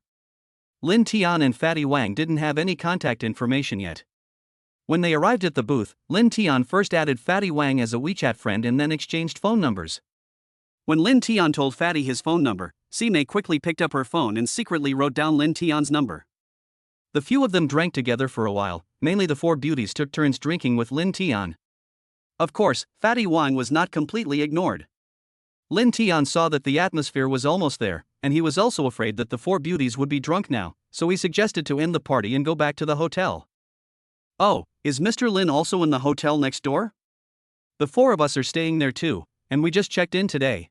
Lin Tian and Fatty Wang didn't have any contact information yet. When they arrived at the booth, Lin Tian first added Fatty Wang as a WeChat friend and then exchanged phone numbers. When Lin Tian told Fatty his phone number, Sime quickly picked up her phone and secretly wrote down Lin Tian's number. The few of them drank together for a while, mainly the 4 beauties took turns drinking with Lin Tian. Of course, Fatty Wang was not completely ignored. Lin Tian saw that the atmosphere was almost there, and he was also afraid that the 4 beauties would be drunk now, so he suggested to end the party and go back to the hotel. Oh, is Mr. Lin also in the hotel next door? The 4 of us are staying there too, and we just checked in today.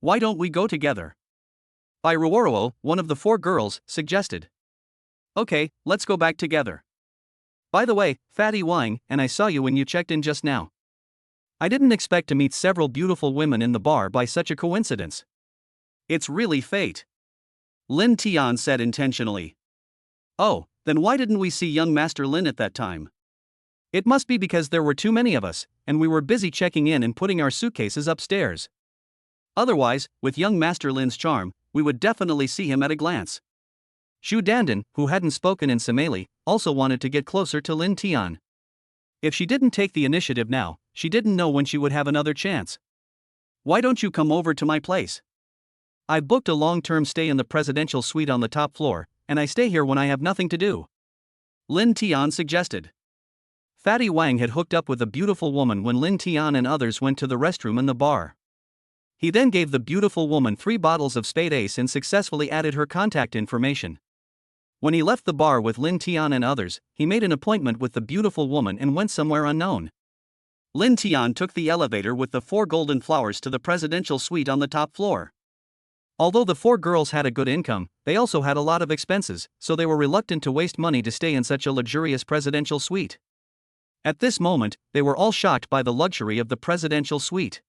Why don't we go together? By Ruashua, one of the four girls, suggested. Okay, let's go back together. By the way, Fatty Wang, and I saw you when you checked in just now. I didn't expect to meet several beautiful women in the bar by such a coincidence. It's really fate. Linton said intentionally. Oh, then why didn't we see young Master Lin at that time? It must be because there were too many of us, and we were busy checking in and putting our suitcases upstairs. Otherwise, with young Master Lin's charm, we would definitely see him at a glance. Shu Dandan, who hadn't spoken in Somali, also wanted to get closer to Linton. If she didn't take the initiative now, she didn't know when she would have another chance. Why don't you come over to my place? I booked a long-term stay in the presidential suite on the top floor, and I stay here when I have nothing to do. Linton suggested. Fatty Wang had hooked up with a beautiful woman when Linton and others went to the restroom in the bar. He then gave the beautiful woman 3 bottles of Spade Ace and successfully added her contact information. When he left the bar with Linton and others, he made an appointment with the beautiful woman and went somewhere unknown. Linton took the elevator with the 4 golden flowers to the presidential suite on the top floor. Although the 4 girls had a good income, they also had a lot of expenses, so they were reluctant to waste money to stay in such a luxurious presidential suite. At this moment, they were all shocked by the luxury of the presidential suite.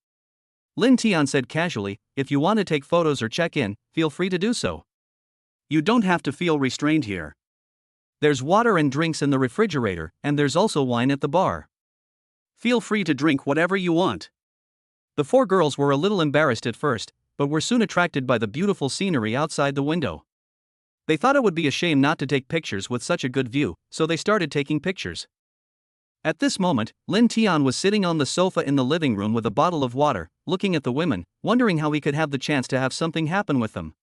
Linton said casually, "If you want to take photos or check in, feel free to do so. You don't have to feel restrained here. There's water and drinks in the refrigerator, and there's also wine at the bar. Feel free to drink whatever you want." The 4 girls were a little embarrassed at first, but were soon attracted by the beautiful scenery outside the window. They thought it would be a shame not to take pictures with such a good view, so they started taking pictures. At this moment, Linton was sitting on the sofa in the living room with a bottle of water, looking at the women, wondering how he could have the chance to have something happen with them.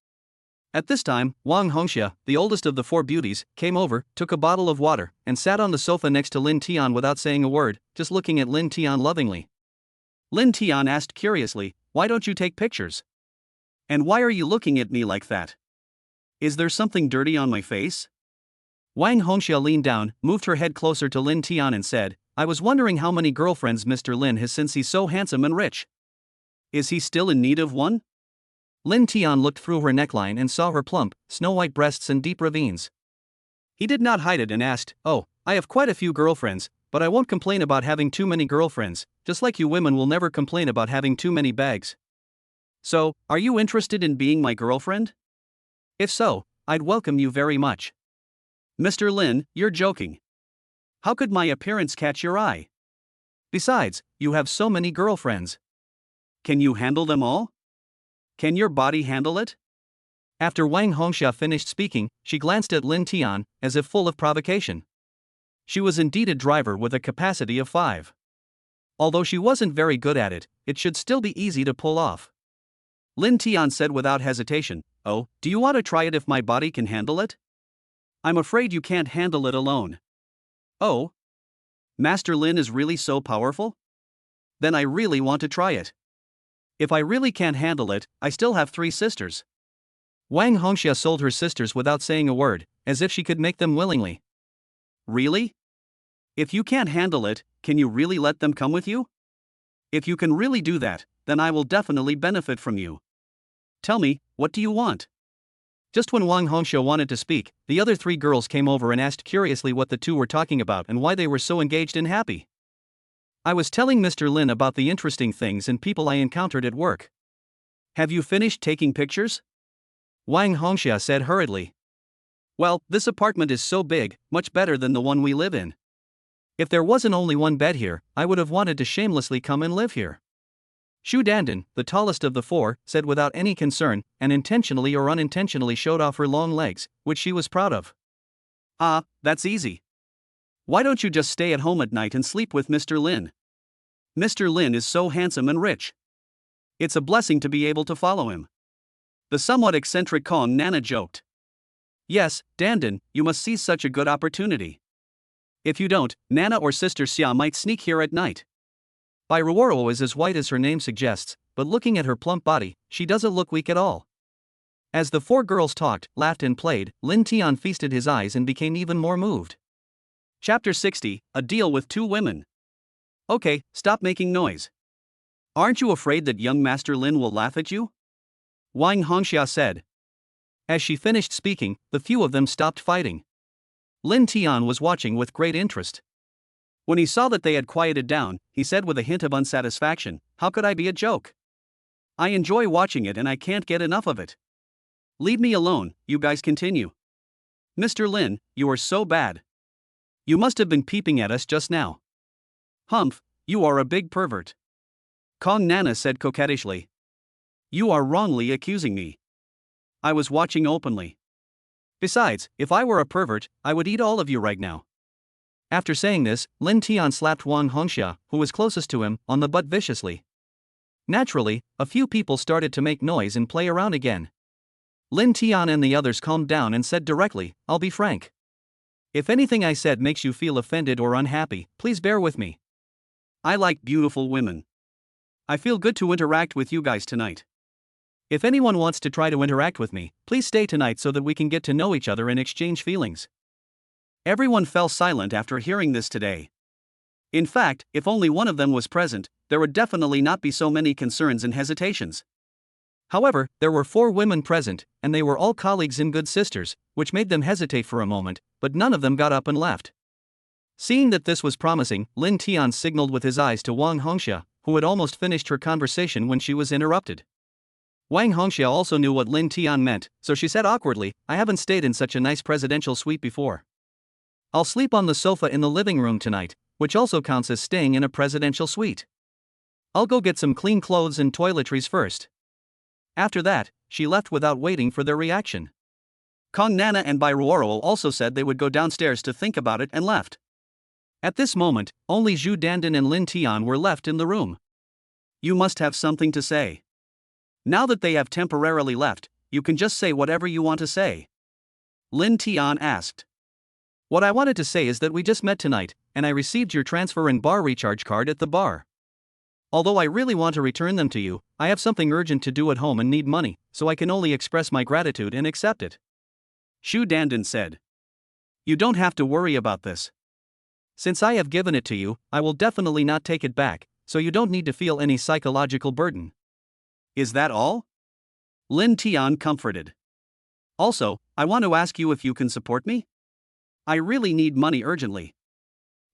At this time, Wong Hongxia, the oldest of the 4 beauties, came over, took a bottle of water, and sat on the sofa next to Linton without saying a word, just looking at Linton lovingly. Linton asked curiously, "Why don't you take pictures? And why are you looking at me like that? Is there something dirty on my face?" Wang Hongxia leaned down, moved her head closer to Linton and said, "I was wondering how many girlfriends Mr. Lin has since he's so handsome and rich. Is he still in need of one?" Linton looked through her neckline and saw her plump, snow-white breasts and deep ravines. He did not hide it and asked, "Oh, I have quite a few girlfriends, but I won't complain about having too many girlfriends, just like you women will never complain about having too many bags. So, are you interested in being my girlfriend? If so, I'd welcome you very much." "Mr. Lin, you're joking. How could my appearance catch your eye? Besides, you have so many girlfriends. Can you handle them all? Can your body handle it?" After Wang Hongxia finished speaking, she glanced at Linton, as if full of provocation. She was indeed a driver with a capacity of 5. Although she wasn't very good at it, it should still be easy to pull off. Linton said without hesitation, "Oh, do you want to try it if my body can handle it? I'm afraid you can't handle it alone." "Oh? Master Lin is really so powerful? Then I really want to try it. If I really can't handle it, I still have 3 sisters." Wang Hongxia sold her sisters without saying a word, as if she could make them willingly. "Really? If you can't handle it, can you really let them come with you? If you can really do that, then I will definitely benefit from you. Tell me, what do you want?" Just when Wang Hongxia wanted to speak, the other 3 girls came over and asked curiously what the 2 were talking about and why they were so engaged and happy. "I was telling Mr. Lin about the interesting things and people I encountered at work." "Have you finished taking pictures?" Wang Hongxia said hurriedly. "Well, this apartment is so big, much better than the one we live in. If there wasn't only one bed here, I would have wanted to shamelessly come and live here." Shu Dandan, the tallest of the 4, said without any concern, and intentionally or unintentionally showed off her long legs, which she was proud of. "Ah, that's easy. Why don't you just stay at home at night and sleep with Mr. Lin? Mr. Lin is so handsome and rich. It's a blessing to be able to follow him." The somewhat eccentric Kong Nana joked. "Yes, Dandan, you must seize such a good opportunity. If you don't, Nana or Sister Xia might sneak here at night." By Ruashua is as white as her name suggests, but looking at her plump body, she doesn't look weak at all. As the 4 girls talked, laughed and played, Linton feasted his eyes and became even more moved. Chapter 60, A Deal with 2 Women. "Okay, stop making noise. Aren't you afraid that young Master Lin will laugh at you?" Wang Hongxia said. As she finished speaking, the few of them stopped fighting. Lin Tian was watching with great interest. When he saw that they had quieted down, he said with a hint of unsatisfaction, "How could I be a joke? I enjoy watching it and I can't get enough of it. Leave me alone, you guys continue. Mr. Lin, you are so bad. You must have been peeping at us just now. Humph, you are a big pervert." Kong Nana said coquettishly. "You are wrongly accusing me. I was watching openly. Besides, if I were a pervert, I would eat all of you right now." After saying this, Lin Tian slapped Wong Hongxia, who was closest to him, on the butt viciously. Naturally, a few people started to make noise and play around again. Lin Tian and the others calmed down and said directly, "I'll be frank. If anything I said makes you feel offended or unhappy, please bear with me. I like beautiful women. I feel good to interact with you guys tonight. If anyone wants to try to interact with me, please stay tonight so that we can get to know each other and exchange feelings." Everyone fell silent after hearing this today. In fact, if only one of them was present, there would definitely not be so many concerns and hesitations. However, there were 4 women present, and they were all colleagues and good sisters, which made them hesitate for a moment, but none of them got up and left. Seeing that this was promising, Lin Tian signaled with his eyes to Wang Hongxia, who had almost finished her conversation when she was interrupted. Wang Hongxia also knew what Lin Tian meant, so she said awkwardly, "I haven't stayed in such a nice presidential suite before. I'll sleep on the sofa in the living room tonight, which also counts as staying in a presidential suite. I'll go get some clean clothes and toiletries first." After that, she left without waiting for their reaction. Kong Nana and Bai Ruoro also said they would go downstairs to think about it and left. At this moment, only Zhu Dandan and Lin Tian were left in the room. "You must have something to say. Now that they have temporarily left, you can just say whatever you want to say," Lin Tian asked. "What I wanted to say is that we just met tonight, and I received your transfer and bar recharge card at the bar. Although I really want to return them to you, I have something urgent to do at home and need money, so I can only express my gratitude and accept it," Zhu Dandan said. "You don't have to worry about this. Since I have given it to you, I will definitely not take it back, so you don't need to feel any psychological burden." "Is that all?" Lin Tian comforted. "Also, I want to ask you if you can support me? I really need money urgently.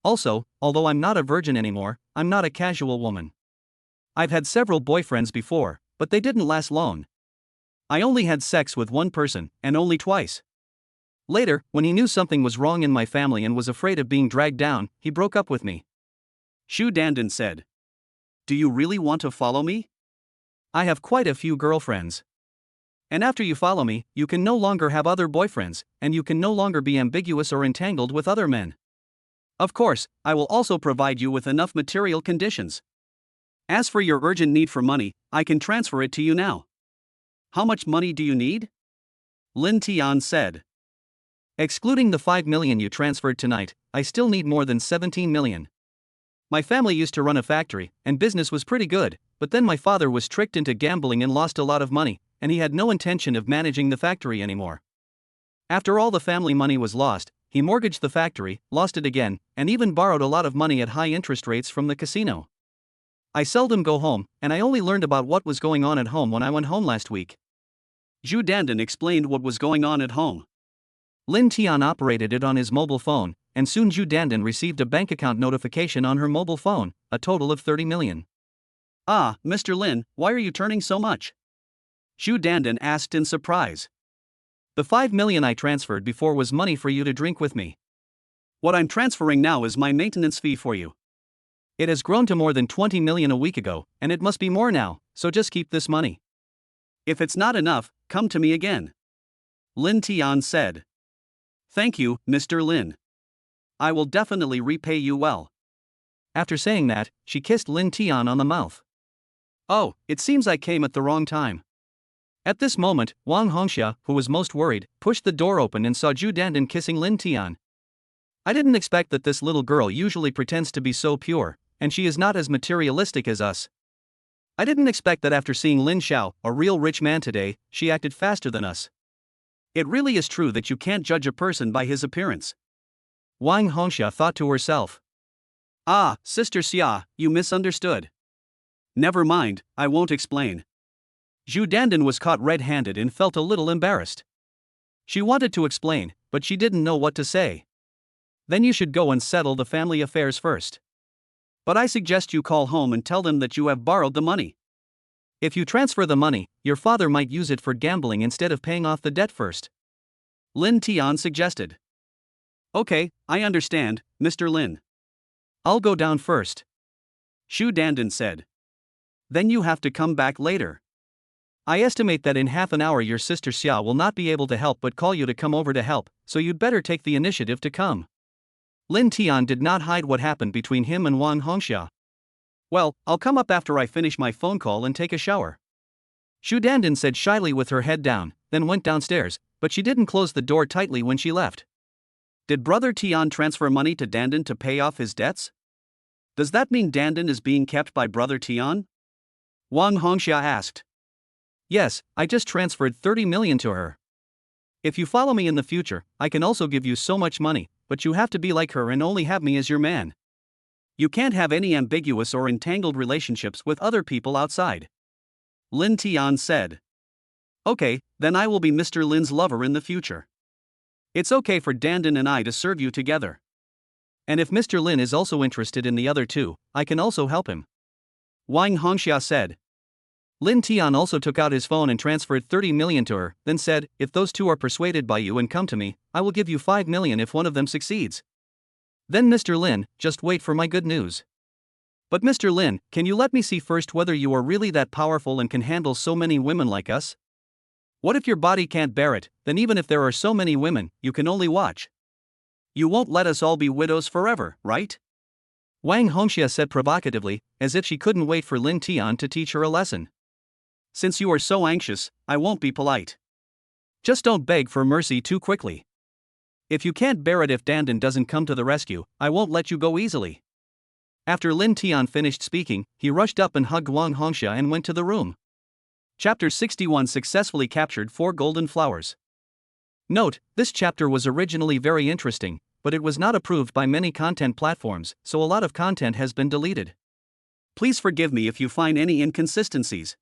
Also, although I'm not a virgin anymore, I'm not a casual woman. I've had several boyfriends before, but they didn't last long. I only had sex with one person, and only twice. Later, when he knew something was wrong in my family and was afraid of being dragged down, he broke up with me," Zhu Dandan said. "Do you really want to follow me? I have quite a few girlfriends. And after you follow me, you can no longer have other boyfriends, and you can no longer be ambiguous or entangled with other men. Of course, I will also provide you with enough material conditions. As for your urgent need for money, I can transfer it to you now. How much money do you need?" Lin Tian said. "Excluding the 5 million you transferred tonight, I still need more than 17 million. My family used to run a factory, and business was pretty good, but then my father was tricked into gambling and lost a lot of money, and he had no intention of managing the factory anymore. After all the family money was lost, he mortgaged the factory, lost it again, and even borrowed a lot of money at high interest rates from the casino. I seldom go home, and I only learned about what was going on at home when I went home last week." Zhu Dandan explained what was going on at home. Lin Tian operated it on his mobile phone, and soon Zhu Dandan received a bank account notification on her mobile phone, a total of 30 million. "Ah, Mr. Lin, why are you turning so much?" Zhu Dandan asked in surprise. "The 5 million I transferred before was money for you to drink with me. What I'm transferring now is my maintenance fee for you. It has grown to more than 20 million a week ago, and it must be more now, so just keep this money. If it's not enough, come to me again," Lin Tian said. "Thank you, Mr. Lin. I will definitely repay you well." After saying that, she kissed Lin Tian on the mouth. "Oh, it seems I came at the wrong time." At this moment, Wang Hongxia, who was most worried, pushed the door open and saw Zhu Dandan kissing Lin Tian. "I didn't expect that this little girl usually pretends to be so pure, and she is not as materialistic as us. I didn't expect that after seeing Lin Xiao, a real rich man today, she acted faster than us. It really is true that you can't judge a person by his appearance," Wang Hongxia thought to herself. "Ah, Sister Xia, you misunderstood. Never mind, I won't explain." Zhu Dandan was caught red-handed and felt a little embarrassed. She wanted to explain, but she didn't know what to say. Then you should go and settle the family affairs first. But I suggest you call home and tell them that you have borrowed the money. If you transfer the money, your father might use it for gambling instead of paying off the debt first. Lin Tian suggested. Okay, I understand, Mr. Lin. I'll go down first. Shu Dandan said. Then you have to come back later. I estimate that in half an hour your sister Xia will not be able to help but call you to come over to help, so you'd better take the initiative to come. Lin Tian did not hide what happened between him and Wang Hongxia. Well, I'll come up after I finish my phone call and take a shower. Shu Dandan said shyly with her head down, then went downstairs, but she didn't close the door tightly when she left. Did Brother Tian transfer money to Dandan to pay off his debts? Does that mean Dandan is being kept by Brother Tian? Wang Hongxia asked. Yes, I just transferred 30 million to her. If you follow me in the future, I can also give you so much money, but you have to be like her and only have me as your man. You can't have any ambiguous or entangled relationships with other people outside. Lin Tian said. Okay, then I will be Mr. Lin's lover in the future. It's okay for Dandan and I to serve you together. And if Mr. Lin is also interested in the other two, I can also help him. Wang Hongxia said. Lin Tian also took out his phone and transferred 30 million to her, then said, if those two are persuaded by you and come to me, I will give you 5 million if one of them succeeds. Then Mr. Lin, just wait for my good news. But Mr. Lin, can you let me see first whether you are really that powerful and can handle so many women like us? What if your body can't bear it, then even if there are so many women, you can only watch. You won't let us all be widows forever, right? Wang Hongxia said provocatively, as if she couldn't wait for Lin Tian to teach her a lesson. Since you are so anxious, I won't be polite. Just don't beg for mercy too quickly. If you can't bear it if Dandan doesn't come to the rescue, I won't let you go easily. After Lin Tian finished speaking, he rushed up and hugged Wang Hongxia and went to the room. Chapter 61 successfully captured 4 golden flowers. Note, this chapter was originally very interesting, but it was not approved by many content platforms, so a lot of content has been deleted. Please forgive me if you find any inconsistencies.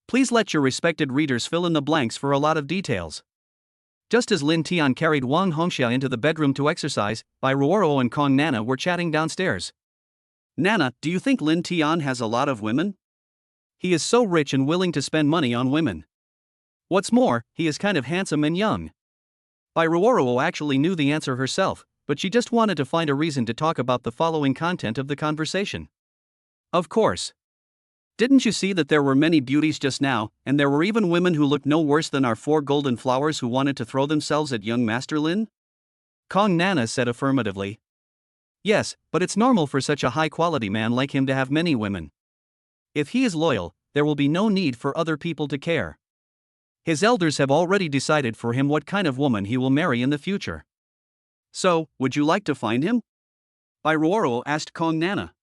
Please let your respected readers fill in the blanks for a lot of details. Just as Lin Tian carried Wang Hongxia into the bedroom to exercise, Bai Ruoro and Kong Nana were chatting downstairs. Nana, do you think Lin Tian has a lot of women? He is so rich and willing to spend money on women. What's more, he is kind of handsome and young. Bai Ruoro actually knew the answer herself, but she just wanted to find a reason to talk about the following content of the conversation. Of course. Didn't you see that there were many beauties just now, and there were even women who looked no worse than our 4 golden flowers who wanted to throw themselves at young Master Lin? Kong Nana said affirmatively. Yes, but it's normal for such a high-quality man like him to have many women. If he is loyal, there will be no need for other people to care. His elders have already decided for him what kind of woman he will marry in the future. So, would you like to find him? Bai Ruoro asked Kong Nana.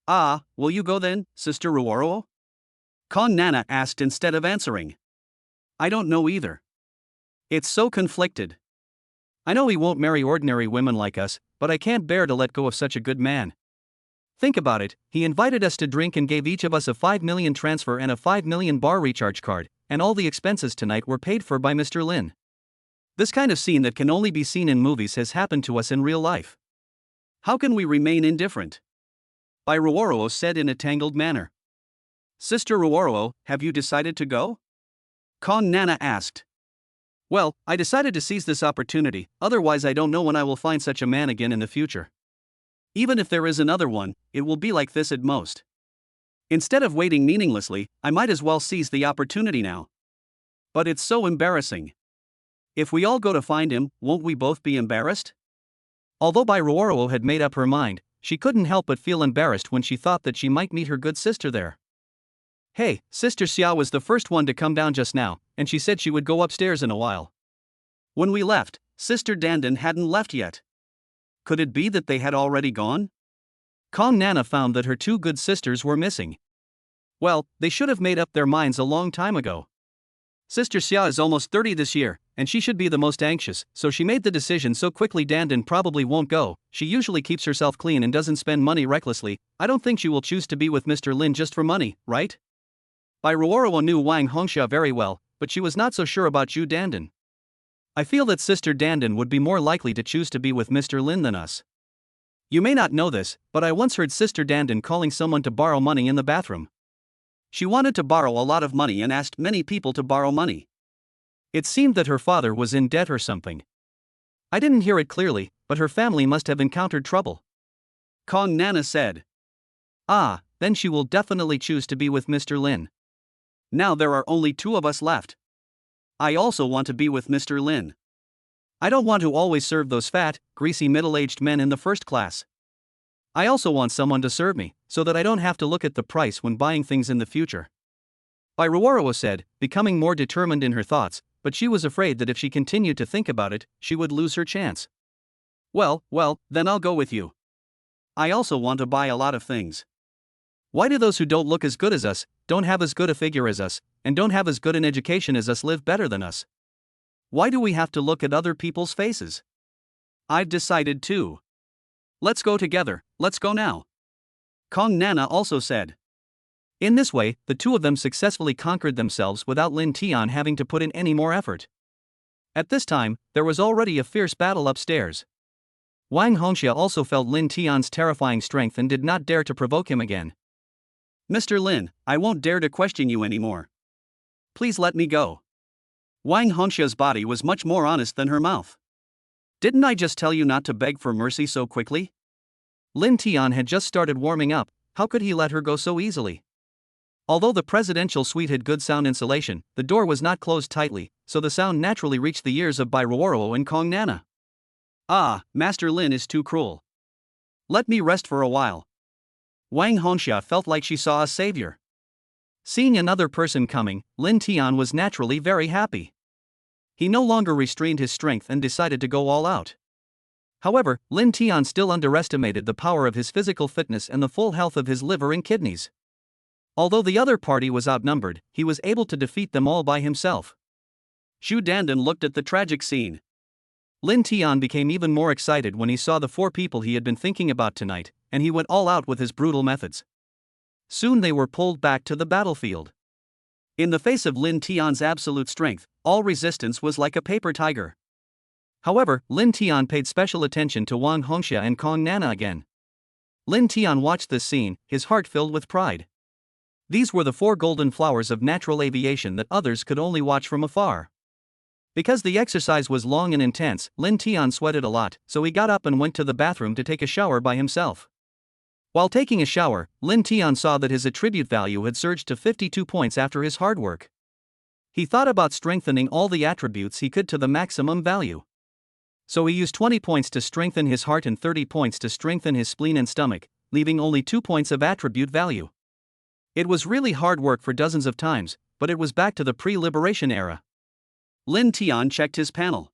Ah, will you go then, Sister Ruoro? Kong Nana asked instead of answering. I don't know either. It's so conflicted. I know he won't marry ordinary women like us, but I can't bear to let go of such a good man. Think about it, he invited us to drink and gave each of us a 5 million transfer and a 5 million bar recharge card, and all the expenses tonight were paid for by Mr. Lin. This kind of scene that can only be seen in movies has happened to us in real life. How can we remain indifferent? Bai Ruoro said in a tangled manner. Sister Ruoro, have you decided to go? Kong Nana asked. Well, I decided to seize this opportunity, otherwise I don't know when I will find such a man again in the future. Even if there is another one, it will be like this at most. Instead of waiting meaninglessly, I might as well seize the opportunity now. But it's so embarrassing. If we all go to find him, won't we both be embarrassed? Although Bai Ruoro had made up her mind, she couldn't help but feel embarrassed when she thought that she might meet her good sister there. Hey, Sister Xia was the first one to come down just now, and she said she would go upstairs in a while. When we left, Sister Dandan hadn't left yet. Could it be that they had already gone? Kong Nana found that her 2 good sisters were missing. Well, they should have made up their minds a long time ago. Sister Xia is almost 30 this year, and she should be the most anxious, so she made the decision so quickly Dandan probably won't go. She usually keeps herself clean and doesn't spend money recklessly. I don't think she will choose to be with Mr. Lin just for money, right? Bai Ruoro knew Wang Hongxia very well, but she was not so sure about Zhu Dandan. I feel that Sister Dandan would be more likely to choose to be with Mr. Lin than us. You may not know this, but I once heard Sister Dandan calling someone to borrow money in the bathroom. She wanted to borrow a lot of money and asked many people to borrow money. It seemed that her father was in debt or something. I didn't hear it clearly, but her family must have encountered trouble. Kong Nana said. Ah, then she will definitely choose to be with Mr. Lin. Now there are only 2 of us left. I also want to be with Mr. Lin. I don't want to always serve those fat, greasy middle-aged men in the first class. I also want someone to serve me, so that I don't have to look at the price when buying things in the future. Bai Ruashua said, becoming more determined in her thoughts, but she was afraid that if she continued to think about it, she would lose her chance. Well, then I'll go with you. I also want to buy a lot of things. Why do those who don't look as good as us, don't have as good a figure as us, and don't have as good an education as us live better than us? Why do we have to look at other people's faces? I've decided too. Let's go together, let's go now. Kong Nana also said. In this way, the 2 of them successfully conquered themselves without Lin Tian having to put in any more effort. At this time, there was already a fierce battle upstairs. Wang Hongxia also felt Lin Tian's terrifying strength and did not dare to provoke him again. Mr. Lin, I won't dare to question you anymore. Please let me go. Wang Hongxia's body was much more honest than her mouth. Didn't I just tell you not to beg for mercy so quickly? Lin Tian had just started warming up, how could he let her go so easily? Although the presidential suite had good sound insulation, the door was not closed tightly, so the sound naturally reached the ears of Bai Ruashua and Kong Nana. Ah, Master Lin is too cruel. Let me rest for a while. Wang Hongxia felt like she saw a savior. Seeing another person coming, Lin Tian was naturally very happy. He no longer restrained his strength and decided to go all out. However, Lin Tian still underestimated the power of his physical fitness and the full health of his liver and kidneys. Although the other party was outnumbered, he was able to defeat them all by himself. Shu Dandan looked at the tragic scene. Lin Tian became even more excited when he saw the 4 people he had been thinking about tonight, and he went all out with his brutal methods. Soon they were pulled back to the battlefield. In the face of Lin Tian's absolute strength, all resistance was like a paper tiger. However, Lin Tian paid special attention to Wang Hongxia and Kong Nana again. Lin Tian watched this scene, his heart filled with pride. These were the 4 golden flowers of natural aviation that others could only watch from afar. Because the exercise was long and intense, Lin Tian sweated a lot, so he got up and went to the bathroom to take a shower by himself. While taking a shower, Lin Tian saw that his attribute value had surged to 52 points after his hard work. He thought about strengthening all the attributes he could to the maximum value. So he used 20 points to strengthen his heart and 30 points to strengthen his spleen and stomach, leaving only 2 points of attribute value. It was really hard work for dozens of times, but it was back to the pre-liberation era. Lin Tian checked his panel.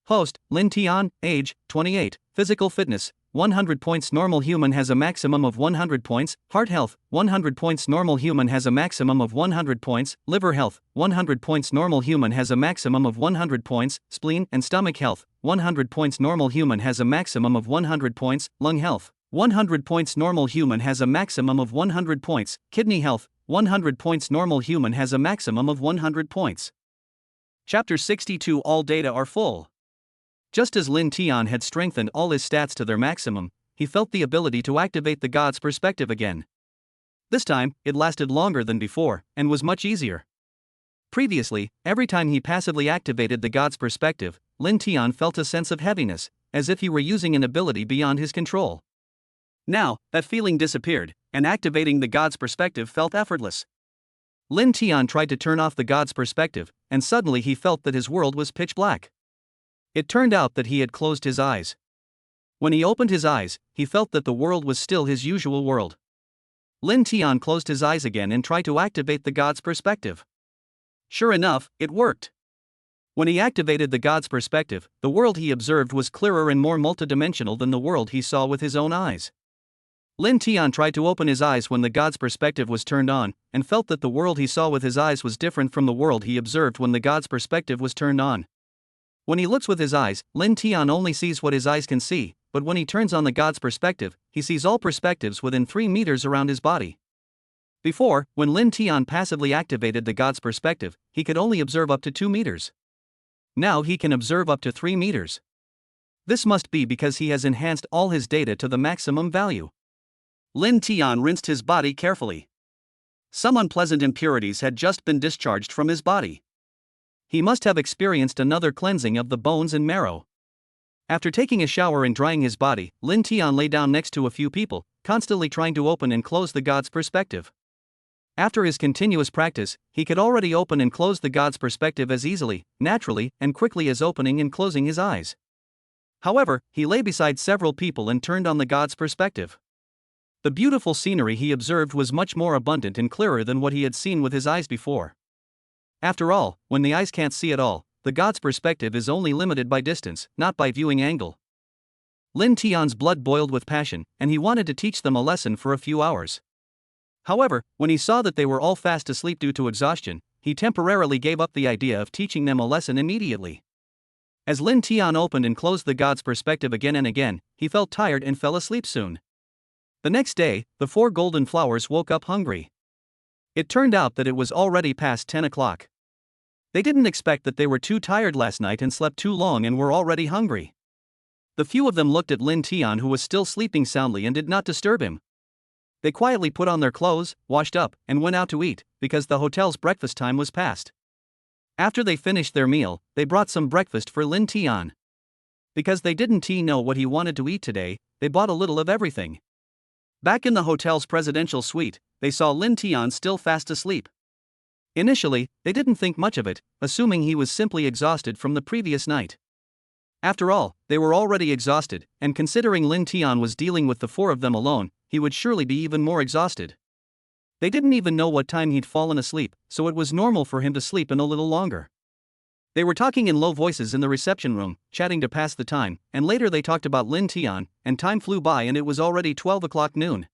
Host, Lin Tian, age, 28, physical fitness, 100 points. Normal human has a maximum of 100 points, heart health, 100 points. Normal human has a maximum of 100 points, liver health, 100 points. Normal human has a maximum of 100 points, spleen and stomach health, 100 points. Normal human has a maximum of 100 points, lung health, 100 points. Normal human has a maximum of 100 points, kidney health, 100 points. Normal human has a maximum of 100 points. Chapter 62. All data are full. Just as Lin Tian had strengthened all his stats to their maximum, he felt the ability to activate the god's perspective again. This time, it lasted longer than before, and was much easier. Previously, every time he passively activated the god's perspective, Lin Tian felt a sense of heaviness, as if he were using an ability beyond his control. Now, that feeling disappeared, and activating the god's perspective felt effortless. Lin Tian tried to turn off the god's perspective, and suddenly he felt that his world was pitch black. It turned out that he had closed his eyes. When he opened his eyes, he felt that the world was still his usual world. Lin Tian closed his eyes again and tried to activate the god's perspective. Sure enough, it worked. When he activated the god's perspective, the world he observed was clearer and more multidimensional than the world he saw with his own eyes. Lin Tian tried to open his eyes when the god's perspective was turned on, and felt that the world he saw with his eyes was different from the world he observed when the god's perspective was turned on. When he looks with his eyes, Lin Tian only sees what his eyes can see, but when he turns on the god's perspective, he sees all perspectives within 3 meters around his body. Before, when Lin Tian passively activated the god's perspective, he could only observe up to 2 meters. Now he can observe up to 3 meters. This must be because he has enhanced all his data to the maximum value. Lin Tian rinsed his body carefully. Some unpleasant impurities had just been discharged from his body. He must have experienced another cleansing of the bones and marrow. After taking a shower and drying his body, Lin Tian lay down next to a few people, constantly trying to open and close the god's perspective. After his continuous practice, he could already open and close the god's perspective as easily, naturally, and quickly as opening and closing his eyes. However, he lay beside several people and turned on the god's perspective. The beautiful scenery he observed was much more abundant and clearer than what he had seen with his eyes before. After all, when the eyes can't see at all, the god's perspective is only limited by distance, not by viewing angle. Lin Tian's blood boiled with passion, and he wanted to teach them a lesson for a few hours. However, when he saw that they were all fast asleep due to exhaustion, he temporarily gave up the idea of teaching them a lesson immediately. As Lin Tian opened and closed the god's perspective again and again, he felt tired and fell asleep soon. The next day, the 4 golden flowers woke up hungry. It turned out that it was already past 10 o'clock. They didn't expect that they were too tired last night and slept too long and were already hungry. The few of them looked at Lin Tian, who was still sleeping soundly, and did not disturb him. They quietly put on their clothes, washed up, and went out to eat, because the hotel's breakfast time was past. After they finished their meal, they brought some breakfast for Lin Tian. Because they didn't know what he wanted to eat today, they bought a little of everything. Back in the hotel's presidential suite, they saw Lin Tian still fast asleep. Initially, they didn't think much of it, assuming he was simply exhausted from the previous night. After all, they were already exhausted, and considering Lin Tian was dealing with the 4 of them alone, he would surely be even more exhausted. They didn't even know what time he'd fallen asleep, so it was normal for him to sleep in a little longer. They were talking in low voices in the reception room, chatting to pass the time, and later they talked about Lin Tian, and time flew by and it was already 12 o'clock noon.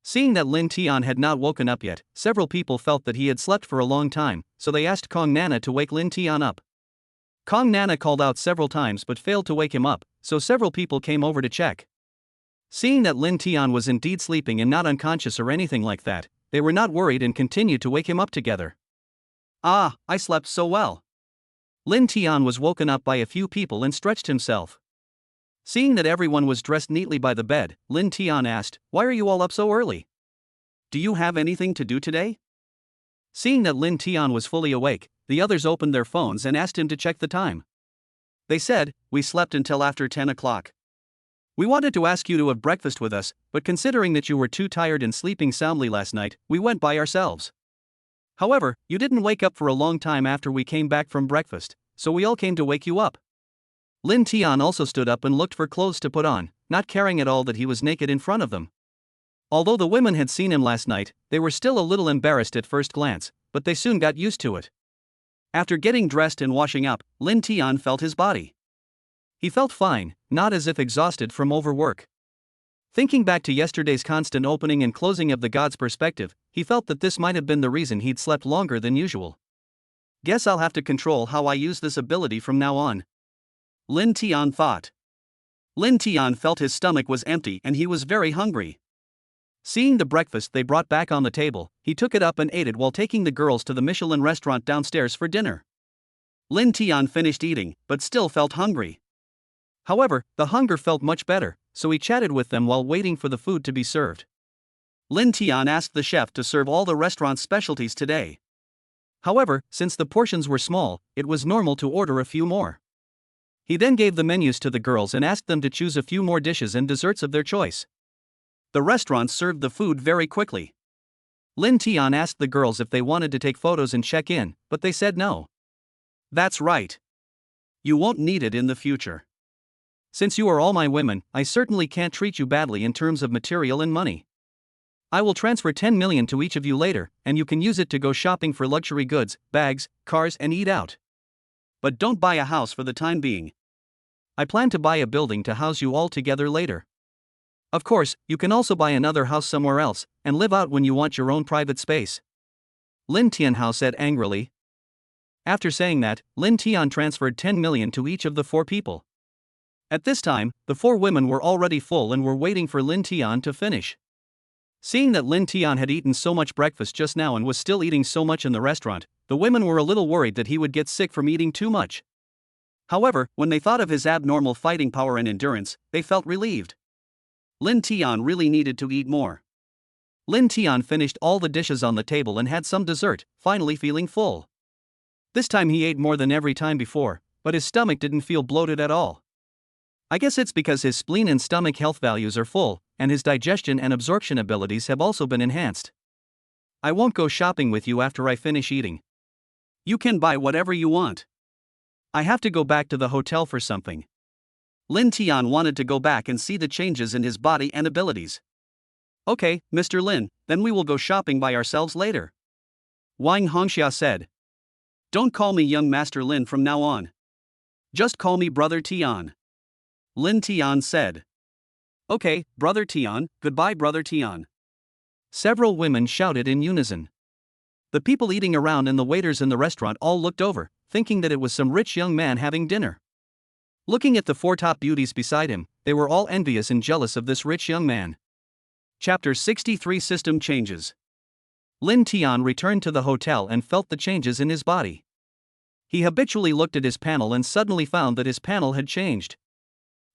Seeing that Lin Tian had not woken up yet, several people felt that he had slept for a long time, so they asked Kong Nana to wake Lin Tian up. Kong Nana called out several times but failed to wake him up, so several people came over to check. Seeing that Lin Tian was indeed sleeping and not unconscious or anything like that, they were not worried and continued to wake him up together. Ah, I slept so well. Lin Tian was woken up by a few people and stretched himself. Seeing that everyone was dressed neatly by the bed, Lin Tian asked, "Why are you all up so early? Do you have anything to do today?" Seeing that Lin Tian was fully awake, the others opened their phones and asked him to check the time. They said, "We slept until after 10 o'clock. We wanted to ask you to have breakfast with us, but considering that you were too tired and sleeping soundly last night, we went by ourselves. However, you didn't wake up for a long time after we came back from breakfast, so we all came to wake you up." Lin Tian also stood up and looked for clothes to put on, not caring at all that he was naked in front of them. Although the women had seen him last night, they were still a little embarrassed at first glance, but they soon got used to it. After getting dressed and washing up, Lin Tian felt his body. He felt fine, not as if exhausted from overwork. Thinking back to yesterday's constant opening and closing of the god's perspective, he felt that this might have been the reason he'd slept longer than usual. Guess I'll have to control how I use this ability from now on, Lin Tian thought. Lin Tian felt his stomach was empty and he was very hungry. Seeing the breakfast they brought back on the table, he took it up and ate it while taking the girls to the Michelin restaurant downstairs for dinner. Lin Tian finished eating, but still felt hungry. However, the hunger felt much better, so he chatted with them while waiting for the food to be served. Lin Tian asked the chef to serve all the restaurant's specialties today. However, since the portions were small, it was normal to order a few more. He then gave the menus to the girls and asked them to choose a few more dishes and desserts of their choice. The restaurant served the food very quickly. Lin Tian asked the girls if they wanted to take photos and check in, but they said no. "That's right. You won't need it in the future. Since you are all my women, I certainly can't treat you badly in terms of material and money. I will transfer 10 million to each of you later, and you can use it to go shopping for luxury goods, bags, cars, and eat out. But don't buy a house for the time being. I plan to buy a building to house you all together later. Of course, you can also buy another house somewhere else, and live out when you want your own private space." Lin Tianhao said angrily. After saying that, Lin Tian transferred 10 million to each of the 4 people. At this time, the 4 women were already full and were waiting for Lin Tian to finish. Seeing that Lin Tian had eaten so much breakfast just now and was still eating so much in the restaurant, the women were a little worried that he would get sick from eating too much. However, when they thought of his abnormal fighting power and endurance, they felt relieved. Lin Tian really needed to eat more. Lin Tian finished all the dishes on the table and had some dessert, finally feeling full. This time he ate more than every time before, but his stomach didn't feel bloated at all. I guess it's because his spleen and stomach health values are full, and his digestion and absorption abilities have also been enhanced. I won't go shopping with you after I finish eating. You can buy whatever you want. I have to go back to the hotel for something. Lin Tian wanted to go back and see the changes in his body and abilities. Okay, Mr. Lin, then we will go shopping by ourselves later. Wang Hongxia said. Don't call me young Master Lin from now on. Just call me Brother Tian. Lin Tian said. Okay, Brother Tian, goodbye Brother Tian. Several women shouted in unison. The people eating around and the waiters in the restaurant all looked over, thinking that it was some rich young man having dinner. Looking at the four top beauties beside him, they were all envious and jealous of this rich young man. Chapter 63 System Changes. Lin Tian returned to the hotel and felt the changes in his body. He habitually looked at his panel and suddenly found that his panel had changed.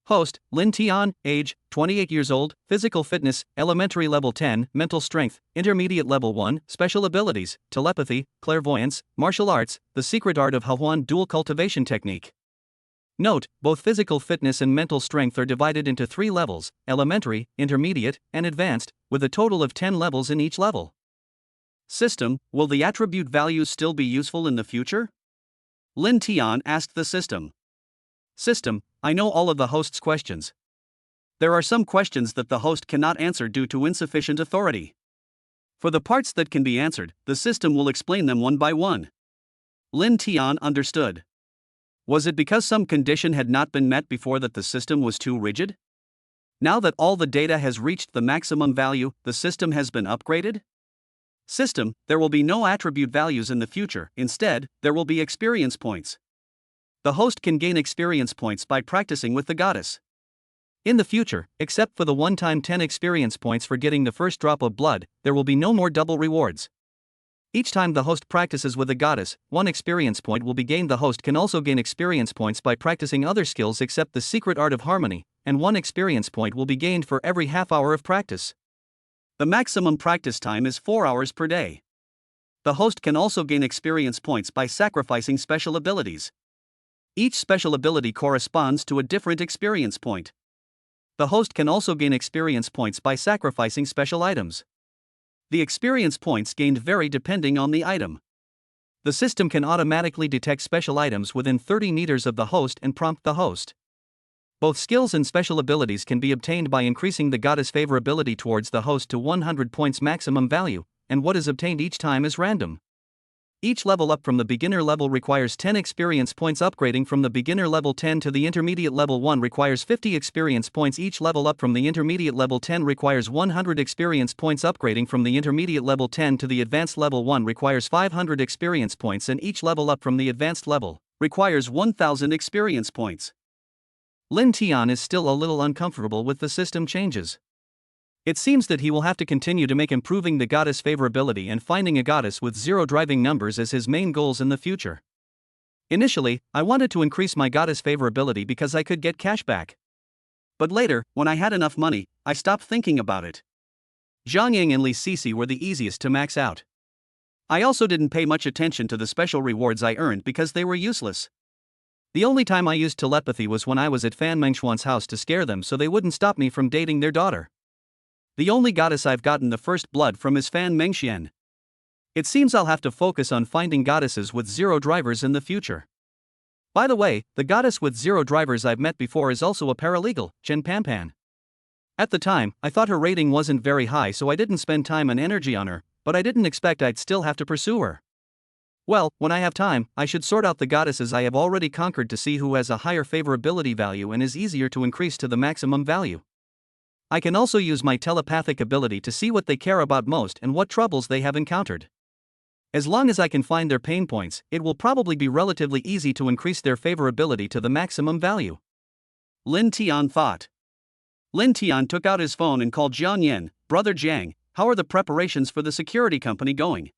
Host, Lin Tian, age, 28 years old, physical fitness, elementary level 10, mental strength, intermediate level 1, special abilities, telepathy, clairvoyance, martial arts, the secret art of Hahuan dual cultivation technique. Note, both physical fitness and mental strength are divided into 3 levels, elementary, intermediate, and advanced, with a total of 10 levels in each level. System, will the attribute values still be useful in the future? Lin Tian asked the system. System, I know all of the host's questions. There are some questions that the host cannot answer due to insufficient authority. For the parts that can be answered, the system will explain them one by one. Lin Tian understood. Was it because some condition had not been met before that the system was too rigid? Now that all the data has reached the maximum value, the system has been upgraded? System, there will be no attribute values in the future, instead, there will be experience points. The host can gain experience points by practicing with the goddess. In the future, except for the one-time 10 experience points for getting the first drop of blood, there will be no more double rewards. Each time the host practices with the goddess, 1 experience point will be gained. The host can also gain experience points by practicing other skills except the secret art of harmony, and 1 experience point will be gained for every half hour of practice. The maximum practice time is 4 hours per day. The host can also gain experience points by sacrificing special abilities. Each special ability corresponds to a different experience point. The host can also gain experience points by sacrificing special items. The experience points gained vary depending on the item. The system can automatically detect special items within 30 meters of the host and prompt the host. Both skills and special abilities can be obtained by increasing the goddess favorability towards the host to 100 points maximum value, and what is obtained each time is random. Each level up from the beginner level requires 10 experience points. Upgrading from the beginner level 10 to the intermediate level 1 requires 50 experience points. Each level up from the intermediate level 10 requires 100 experience points. Upgrading from the intermediate level 10 to the advanced level 1 requires 500 experience points, and each level up from the advanced level requires 1000 experience points. Lin Tian is still a little uncomfortable with the system changes. It seems that he will have to continue to make improving the goddess favorability and finding a goddess with 0 driving numbers as his main goals in the future. Initially, I wanted to increase my goddess favorability because I could get cashback. But later, when I had enough money, I stopped thinking about it. Zhang Ying and Liisi were the easiest to max out. I also didn't pay much attention to the special rewards I earned because they were useless. The only time I used telepathy was when I was at Fan Mengshuan's house to scare them so they wouldn't stop me from dating their daughter. The only goddess I've gotten the first blood from is Fan Mengxian. It seems I'll have to focus on finding goddesses with 0 drivers in the future. By the way, the goddess with 0 drivers I've met before is also a paralegal, Chen Pampan. At the time, I thought her rating wasn't very high, so I didn't spend time and energy on her, but I didn't expect I'd still have to pursue her. Well, when I have time, I should sort out the goddesses I have already conquered to see who has a higher favorability value and is easier to increase to the maximum value. I can also use my telepathic ability to see what they care about most and what troubles they have encountered. As long as I can find their pain points, it will probably be relatively easy to increase their favorability to the maximum value. Lin Tian thought. Lin Tian took out his phone and called Jiang Yan. Brother Jiang, how are the preparations for the security company going?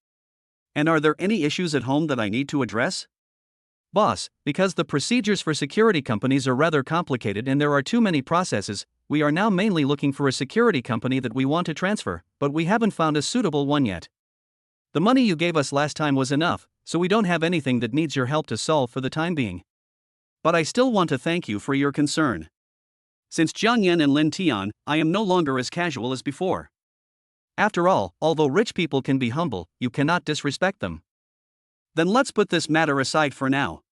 And are there any issues at home that I need to address? Boss, because the procedures for security companies are rather complicated and there are too many processes, we are now mainly looking for a security company that we want to transfer, but we haven't found a suitable one yet. The money you gave us last time was enough, so we don't have anything that needs your help to solve for the time being. But I still want to thank you for your concern. Since Jang Lan and Linton, I am no longer as casual as before. After all, although rich people can be humble, you cannot disrespect them. Then let's put this matter aside for now.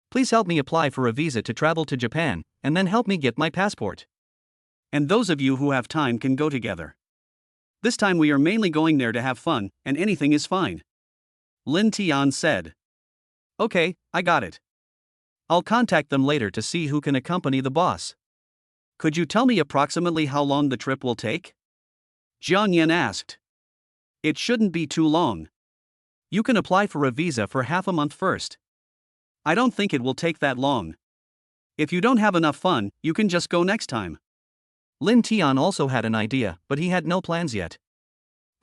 Please help me apply for a visa to travel to Japan, and then help me get my passport. And those of you who have time can go together. This time we are mainly going there to have fun, and anything is fine. Linton said. Okay, I got it. I'll contact them later to see who can accompany the boss. Could you tell me approximately how long the trip will take? Jang Lan asked. It shouldn't be too long. You can apply for a visa for half a month first. I don't think it will take that long. If you don't have enough fun, you can just go next time. Linton also had an idea, but he had no plans yet.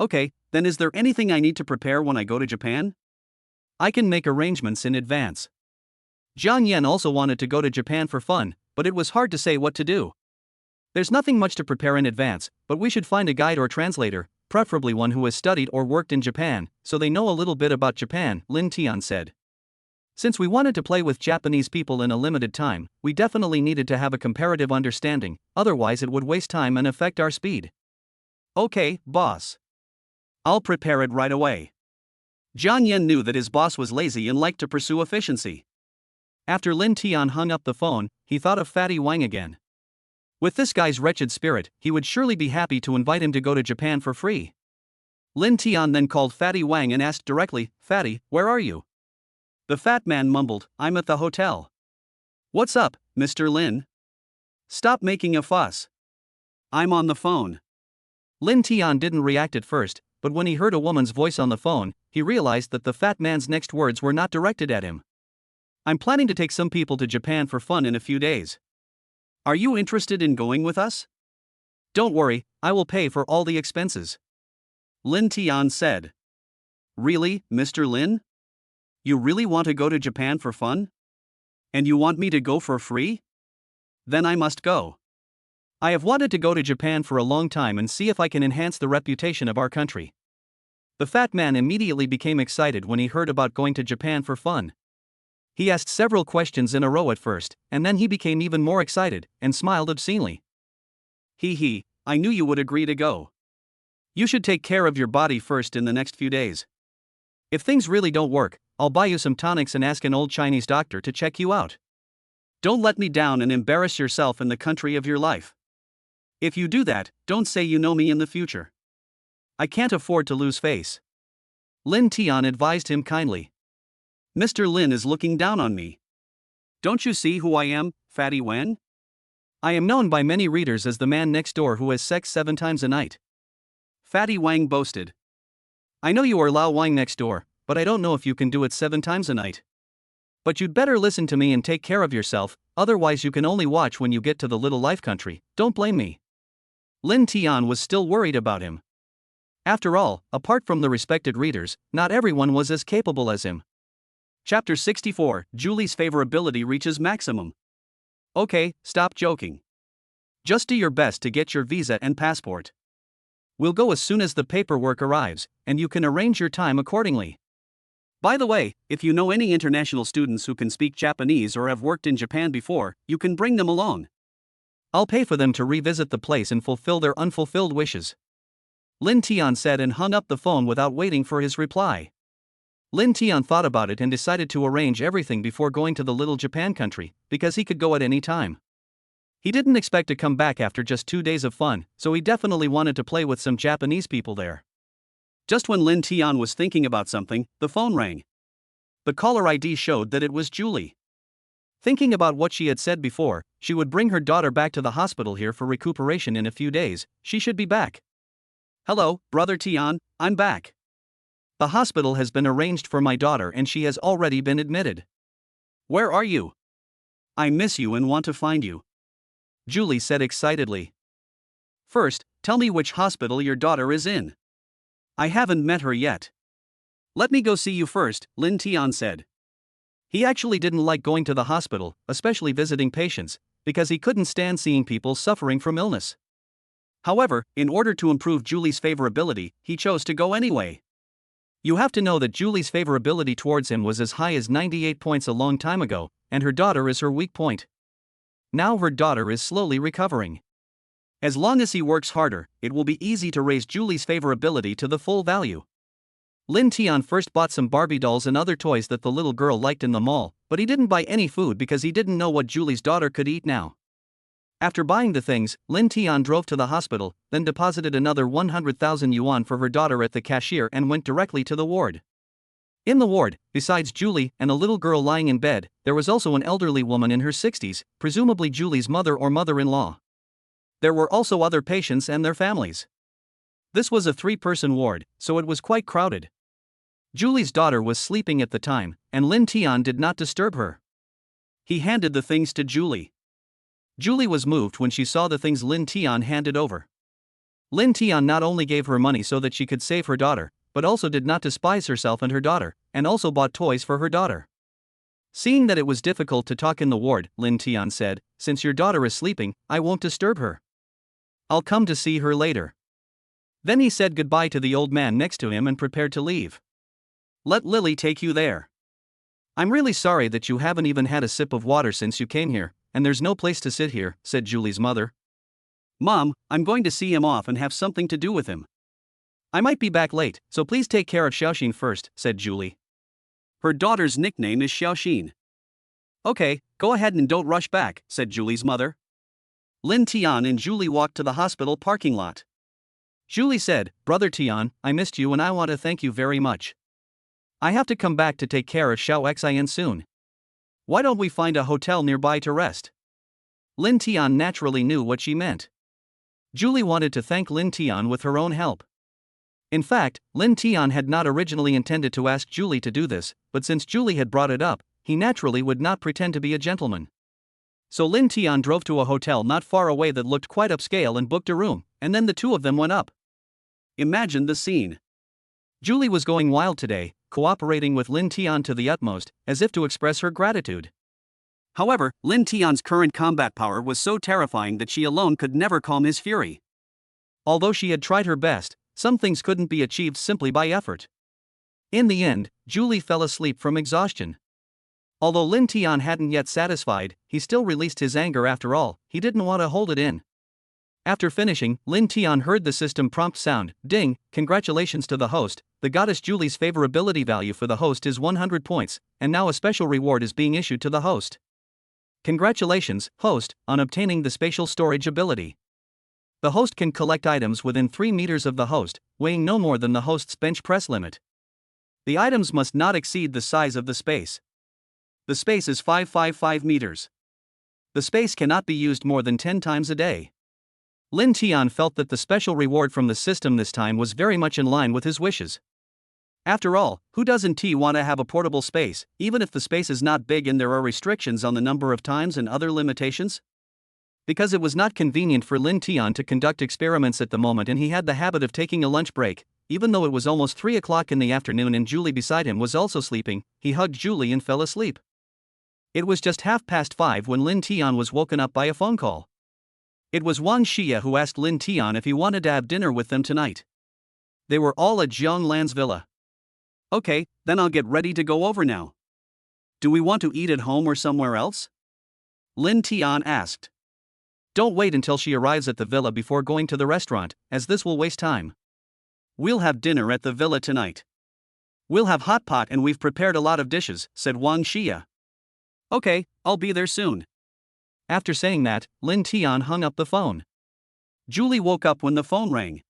Okay, then is there anything I need to prepare when I go to Japan? I can make arrangements in advance. Jang Lan also wanted to go to Japan for fun, but it was hard to say what to do. There's nothing much to prepare in advance, but we should find a guide or translator, preferably one who has studied or worked in Japan, so they know a little bit about Japan, Linton said. Since we wanted to play with Japanese people in a limited time, we definitely needed to have a comparative understanding, otherwise it would waste time and affect our speed. Okay, boss. I'll prepare it right away. Jang Lan knew that his boss was lazy and liked to pursue efficiency. After Linton hung up the phone, he thought of Fatty Wang again. With this guy's wretched spirit, he would surely be happy to invite him to go to Japan for free. Linton then called Fatty Wang and asked directly, "Fatty, where are you?" The fat man mumbled, "I'm at the hotel." "What's up, Mr. Lin? Stop making a fuss. I'm on the phone." Linton didn't react at first, but when he heard a woman's voice on the phone, he realized that the fat man's next words were not directed at him. "I'm planning to take some people to Japan for fun in a few days. Are you interested in going with us?" "Don't worry, I will pay for all the expenses," Linton said. "Really, Mr. Lin? You really want to go to Japan for fun? And you want me to go for free? Then I must go. I have wanted to go to Japan for a long time and see if I can enhance the reputation of our country." The fat man immediately became excited when he heard about going to Japan for fun. He asked several questions in a row at first, and then he became even more excited, and smiled obscenely. Hee, I knew you would agree to go. You should take care of your body first in the next few days. If things really don't work, I'll buy you some tonics and ask an old Chinese doctor to check you out. Don't let me down and embarrass yourself in the country of your life. If you do that, don't say you know me in the future. I can't afford to lose face. Linton advised him kindly. Mr. Lin is looking down on me. Don't you see who I am, Fatty Wang? I am known by many readers as the man next door who has sex 7 times a night, Fatty Wang boasted. I know you are Lao Wang next door, but I don't know if you can do it 7 times a night. But you'd better listen to me and take care of yourself, otherwise you can only watch when you get to the little life country. Don't blame me. Linton was still worried about him. After all, apart from the respected readers, not everyone was as capable as him. Chapter 64, Julie's favorability reaches maximum. Okay, stop joking. Just do your best to get your visa and passport. We'll go as soon as the paperwork arrives, and you can arrange your time accordingly. By the way, if you know any international students who can speak Japanese or have worked in Japan before, you can bring them along. I'll pay for them to revisit the place and fulfill their unfulfilled wishes. Linton said and hung up the phone without waiting for his reply. Linton thought about it and decided to arrange everything before going to the little Japan country, because he could go at any time. He didn't expect to come back after just 2 days of fun, so he definitely wanted to play with some Japanese people there. Just when Linton was thinking about something, the phone rang. The caller ID showed that it was Julie. Thinking about what she had said before, she would bring her daughter back to the hospital here for recuperation in a few days. She should be back. Hello, Brother Tian, I'm back. The hospital has been arranged for my daughter and she has already been admitted. Where are you? I miss you and want to find you, Julie said excitedly. First, tell me which hospital your daughter is in. I haven't met her yet. Let me go see you first, Linton said. He actually didn't like going to the hospital, especially visiting patients, because he couldn't stand seeing people suffering from illness. However, in order to improve Julie's favorability, he chose to go anyway. You have to know that Julie's favorability towards him was as high as 98 points a long time ago, and her daughter is her weak point. Now her daughter is slowly recovering. As long as he works harder, it will be easy to raise Julie's favorability to the full value. Linton first bought some Barbie dolls and other toys that the little girl liked in the mall, but he didn't buy any food because he didn't know what Julie's daughter could eat now. After buying the things, Linton drove to the hospital, then deposited another 100,000 yuan for her daughter at the cashier and went directly to the ward. In the ward, besides Julie and a little girl lying in bed, there was also an elderly woman in her 60s, presumably Julie's mother or mother-in-law. There were also other patients and their families. This was a 3-person ward, so it was quite crowded. Julie's daughter was sleeping at the time, and Linton did not disturb her. He handed the things to Julie. Julie was moved when she saw the things Linton handed over. Linton not only gave her money so that she could save her daughter, but also did not despise herself and her daughter, and also bought toys for her daughter. Seeing that it was difficult to talk in the ward, Linton said, "Since your daughter is sleeping, I won't disturb her. I'll come to see her later." Then he said goodbye to the old man next to him and prepared to leave. "Let Lily take you there. I'm really sorry that you haven't even had a sip of water since you came here, and there's no place to sit here," said Julie's mother. "Mom, I'm going to see him off and have something to do with him. I might be back late, so please take care of Xiaoxin first," said Julie. Her daughter's nickname is Xiaoxin. "Okay, go ahead and don't rush back," said Julie's mother. Linton and Julie walked to the hospital parking lot. Julie said, "Brother Tian, I missed you and I want to thank you very much. I have to come back to take care of Xiaoxin soon. Why don't we find a hotel nearby to rest?" Linton naturally knew what she meant. Julie wanted to thank Linton with her own help. In fact, Linton had not originally intended to ask Julie to do this, but since Julie had brought it up, he naturally would not pretend to be a gentleman. So Linton drove to a hotel not far away that looked quite upscale and booked a room, and then the two of them went up. Imagine the scene. Julie was going wild today, cooperating with Linton to the utmost, as if to express her gratitude. However, Linton's current combat power was so terrifying that she alone could never calm his fury. Although she had tried her best, some things couldn't be achieved simply by effort. In the end, Julie fell asleep from exhaustion. Although Linton hadn't yet satisfied, he still released his anger after all, he didn't want to hold it in. After finishing, Linton heard the system prompt sound, "Ding, congratulations to the host, the goddess Julie's favorability value for the host is 100 points, and now a special reward is being issued to the host. Congratulations, host, on obtaining the spatial storage ability. The host can collect items within 3 meters of the host, weighing no more than the host's bench press limit. The items must not exceed the size of the space. The space is 555 meters. The space cannot be used more than 10 times a day." Linton felt that the special reward from the system this time was very much in line with his wishes. After all, who doesn't want to have a portable space, even if the space is not big and there are restrictions on the number of times and other limitations? Because it was not convenient for Linton to conduct experiments at the moment and he had the habit of taking a lunch break, even though it was almost 3 o'clock in the afternoon and Julie beside him was also sleeping, he hugged Julie and fell asleep. It was just 5:30 when Linton was woken up by a phone call. It was Wong Shia who asked Linton if he wanted to have dinner with them tonight. They were all at Jang Lan's villa. "Okay, then I'll get ready to go over now. Do we want to eat at home or somewhere else?" Linton asked. "Don't wait until she arrives at the villa before going to the restaurant, as this will waste time. We'll have dinner at the villa tonight. We'll have hot pot and we've prepared a lot of dishes," said Wong Shia. "Okay, I'll be there soon." After saying that, Linton hung up the phone. Julie woke up when the phone rang.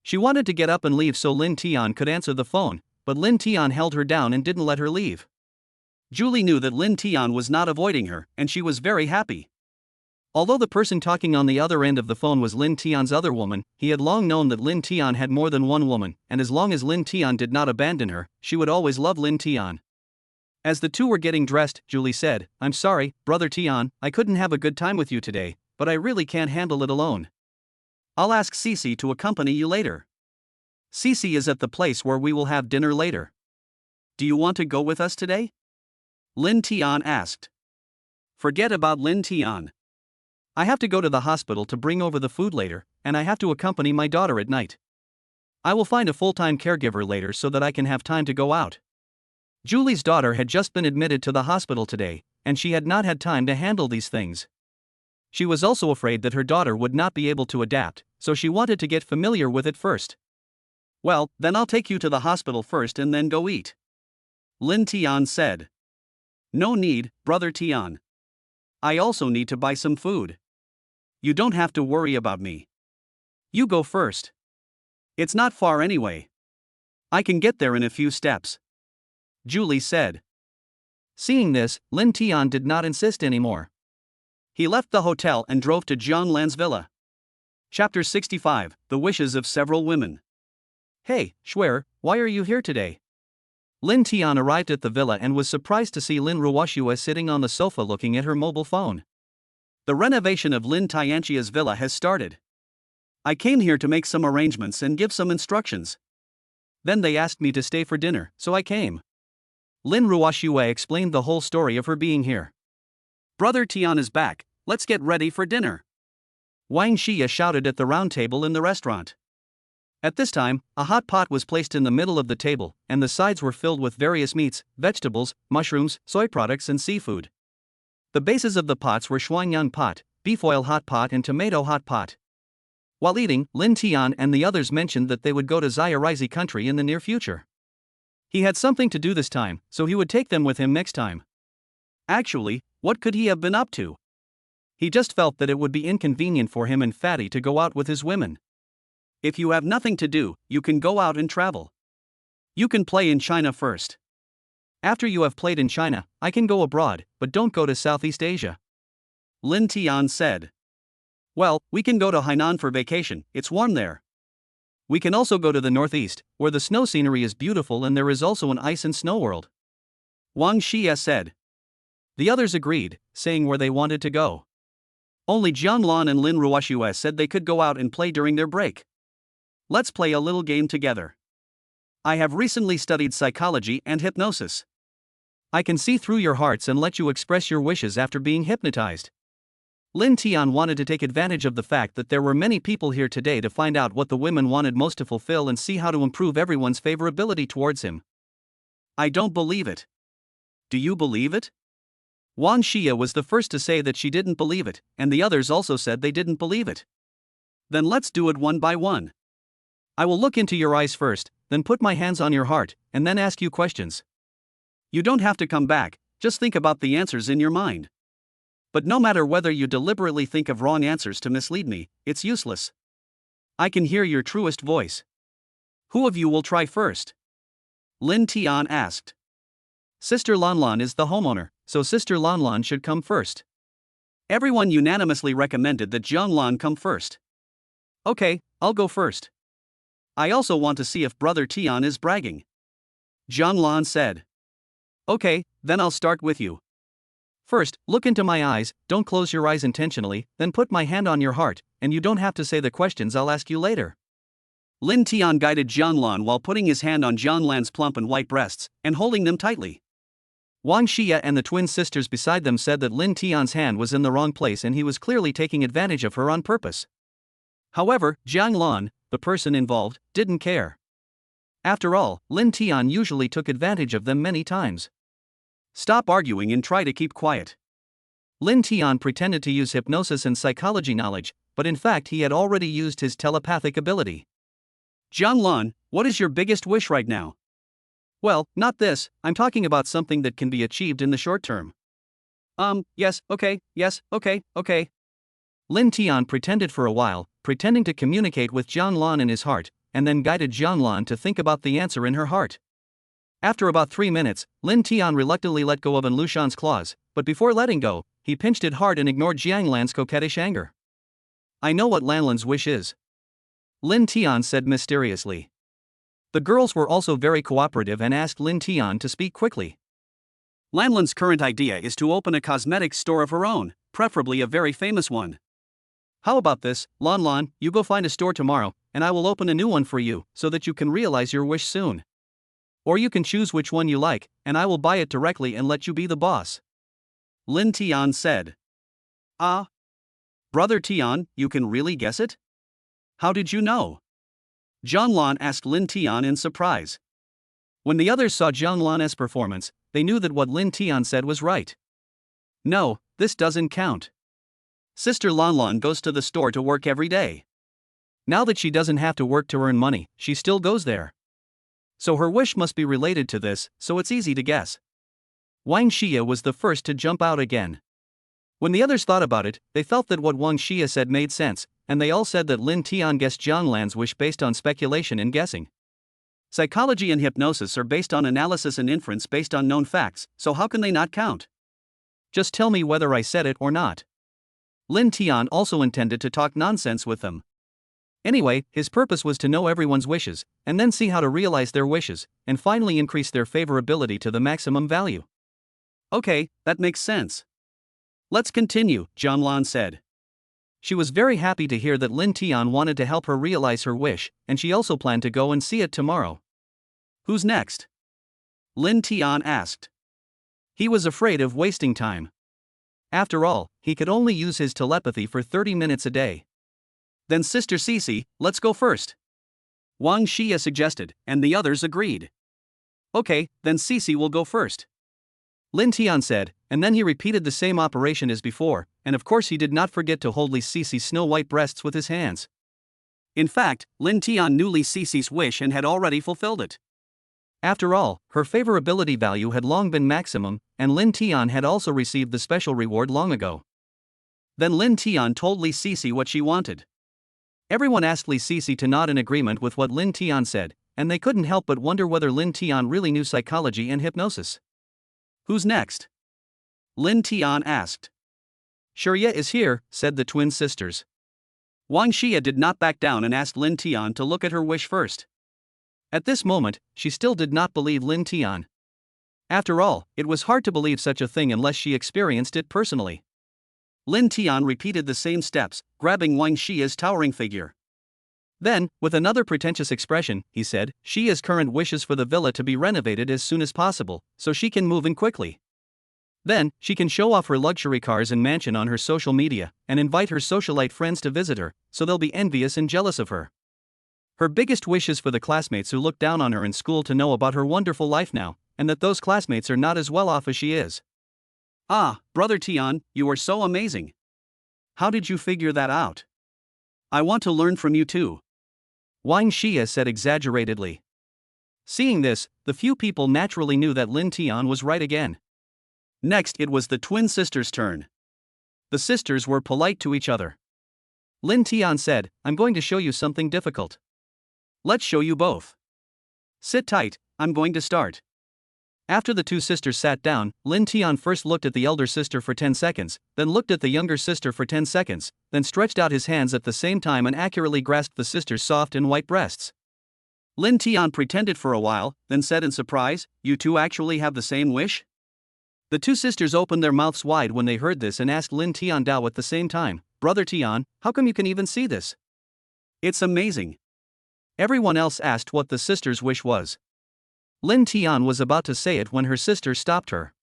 She wanted to get up and leave so Linton could answer the phone, but Linton held her down and didn't let her leave. Julie knew that Linton was not avoiding her, and she was very happy. Although the person talking on the other end of the phone was Linton's other woman, he had long known that Linton had more than one woman, and as long as Linton did not abandon her, she would always love Linton. As the two were getting dressed, Julie said, "I'm sorry, Brother Tian, I couldn't have a good time with you today, but I really can't handle it alone. I'll ask Liisi to accompany you later. Liisi is at the place where we will have dinner later. Do you want to go with us today?" Lin Tian asked. Forget about Lin Tian. I have to go to the hospital to bring over the food later, and I have to accompany my daughter at night. I will find a full-time caregiver later so that I can have time to go out. Julie's daughter had just been admitted to the hospital today, and she had not had time to handle these things. She was also afraid that her daughter would not be able to adapt, so she wanted to get familiar with it first. Well, then I'll take you to the hospital first and then go eat. Lin Tian said. No need, Brother Tian. I also need to buy some food. You don't have to worry about me. You go first. It's not far anyway. I can get there in a few steps. Julie said. Seeing this, Lin Tian did not insist anymore. He left the hotel and drove to Jang Lan's villa. Chapter 65, The Wishes of Several Women. Hey, Shia, why are you here today? Lin Tian arrived at the villa and was surprised to see Lin Ruashua sitting on the sofa looking at her mobile phone. The renovation of Lin Tianxia's villa has started. I came here to make some arrangements and give some instructions. Then they asked me to stay for dinner, so I came. Lin Ruashua explained the whole story of her being here. Brother Tian is back, let's get ready for dinner. Shia shouted at the round table in the restaurant. At this time, a hot pot was placed in the middle of the table, and the sides were filled with various meats, vegetables, mushrooms, soy products, and seafood. The bases of the pots were shuangyan pot, beef oil hot pot, and tomato hot pot. While eating, Lin Tian and the others mentioned that they would go to Xiaorizi country in the near future. He had something to do this time, so he would take them with him next time. Actually, what could he have been up to? He just felt that it would be inconvenient for him and Fatty to go out with his women. If you have nothing to do, you can go out and travel. You can play in China first. After you have played in China, I can go abroad, but don't go to Southeast Asia. Lin Tian said. Well, we can go to Hainan for vacation, it's warm there. We can also go to the northeast, where the snow scenery is beautiful and there is also an ice and snow world. Wang Shia said. The others agreed, saying where they wanted to go. Only Jang Lan and Lin Ruashua said they could go out and play during their break. Let's play a little game together. I have recently studied psychology and hypnosis. I can see through your hearts and let you express your wishes after being hypnotized. Lin Tian wanted to take advantage of the fact that there were many people here today to find out what the women wanted most to fulfill and see how to improve everyone's favorability towards him. I don't believe it. Do you believe it? Wang Shia was the first to say that she didn't believe it, and the others also said they didn't believe it. Then let's do it one by one. I will look into your eyes first, then put my hands on your heart, and then ask you questions. You don't have to come back, just think about the answers in your mind. But no matter whether you deliberately think of wrong answers to mislead me, it's useless. I can hear your truest voice. Who of you will try first? Lin Tian asked. Sister Lan Lan is the homeowner, so Sister Lan Lan should come first. Everyone unanimously recommended that Jang Lan come first. Okay, I'll go first. I also want to see if Brother Tian is bragging. Jang Lan said. Okay, then I'll start with you. First, look into my eyes, don't close your eyes intentionally, then put my hand on your heart, and you don't have to say the questions I'll ask you later. Lin Tian guided Jang Lan while putting his hand on Jang Lan's plump and white breasts, and holding them tightly. Wang Shia and the twin sisters beside them said that Lin Tian's hand was in the wrong place and he was clearly taking advantage of her on purpose. However, Jang Lan, the person involved, didn't care. After all, Lin Tian usually took advantage of them many times. Stop arguing and try to keep quiet. Lin Tian pretended to use hypnosis and psychology knowledge, but in fact he had already used his telepathic ability. Jang Lan, what is your biggest wish right now? Well, not this, I'm talking about something that can be achieved in the short term. Yes, okay. Lin Tian pretended for a while, pretending to communicate with Jang Lan in his heart, and then guided Jang Lan to think about the answer in her heart. After about 3 minutes, Lin Tian reluctantly let go of An Lushan's claws, but before letting go, he pinched it hard and ignored Jiang Lan's coquettish anger. I know what Lan Lan's wish is, Lin Tian said mysteriously. The girls were also very cooperative and asked Lin Tian to speak quickly. Lan Lan's current idea is to open a cosmetics store of her own, preferably a very famous one. How about this, Lan Lan, you go find a store tomorrow, and I will open a new one for you, so that you can realize your wish soon. Or you can choose which one you like, and I will buy it directly and let you be the boss. Lin Tian said. Ah. Brother Tian, you can really guess it? How did you know? Jang Lan asked Lin Tian in surprise. When the others saw Jang Lan's performance, they knew that what Lin Tian said was right. No, this doesn't count. Sister Lan Lan goes to the store to work every day. Now that she doesn't have to work to earn money, she still goes there. So her wish must be related to this, so it's easy to guess. Wang Shia was the first to jump out again. When the others thought about it, they felt that what Wang Shia said made sense, and they all said that Lin Tian guessed Jang Lan's wish based on speculation and guessing. Psychology and hypnosis are based on analysis and inference based on known facts, so how can they not count? Just tell me whether I said it or not. Lin Tian also intended to talk nonsense with them. Anyway, his purpose was to know everyone's wishes, and then see how to realize their wishes, and finally increase their favorability to the maximum value. Okay, that makes sense. Let's continue, Jang Lan said. She was very happy to hear that Lin Tian wanted to help her realize her wish, and she also planned to go and see it tomorrow. Who's next? Lin Tian asked. He was afraid of wasting time. After all, he could only use his telepathy for 30 minutes a day. Then Sister Liisi, let's go first. Wang Shia suggested, and the others agreed. Okay, then Liisi will go first. Lin Tian said, and then he repeated the same operation as before, and of course he did not forget to hold Liisi's snow-white breasts with his hands. In fact, Lin Tian knew Liisi's wish and had already fulfilled it. After all, her favorability value had long been maximum, and Lin Tian had also received the special reward long ago. Then Lin Tian told Liisi what she wanted. Everyone asked Liisi to nod in agreement with what Lin Tian said, and they couldn't help but wonder whether Lin Tian really knew psychology and hypnosis. Who's next? Lin Tian asked. Shia is here, said the twin sisters. Wang Shia did not back down and asked Lin Tian to look at her wish first. At this moment, she still did not believe Lin Tian. After all, it was hard to believe such a thing unless she experienced it personally. Lin Tian repeated the same steps, grabbing Wang Shia's towering figure. Then, with another pretentious expression, he said, Shia's current wishes for the villa to be renovated as soon as possible, so she can move in quickly. Then, she can show off her luxury cars and mansion on her social media, and invite her socialite friends to visit her, so they'll be envious and jealous of her. Her biggest wish is for the classmates who look down on her in school to know about her wonderful life now, and that those classmates are not as well off as she is. Ah, Brother Tian, you are so amazing. How did you figure that out? I want to learn from you too. Wang Shia said exaggeratedly. Seeing this, the few people naturally knew that Lin Tian was right again. Next, it was the twin sisters' turn. The sisters were polite to each other. Lin Tian said, I'm going to show you something difficult. Let's show you both. Sit tight, I'm going to start. After the two sisters sat down, Lin Tian first looked at the elder sister for 10 seconds, then looked at the younger sister for 10 seconds, then stretched out his hands at the same time and accurately grasped the sister's soft and white breasts. Lin Tian pretended for a while, then said in surprise, You two actually have the same wish? The two sisters opened their mouths wide when they heard this and asked Lin Tian Dao at the same time, Brother Tian, how come you can even see this? It's amazing. Everyone else asked what the sister's wish was. Lin Tian was about to say it when her sister stopped her.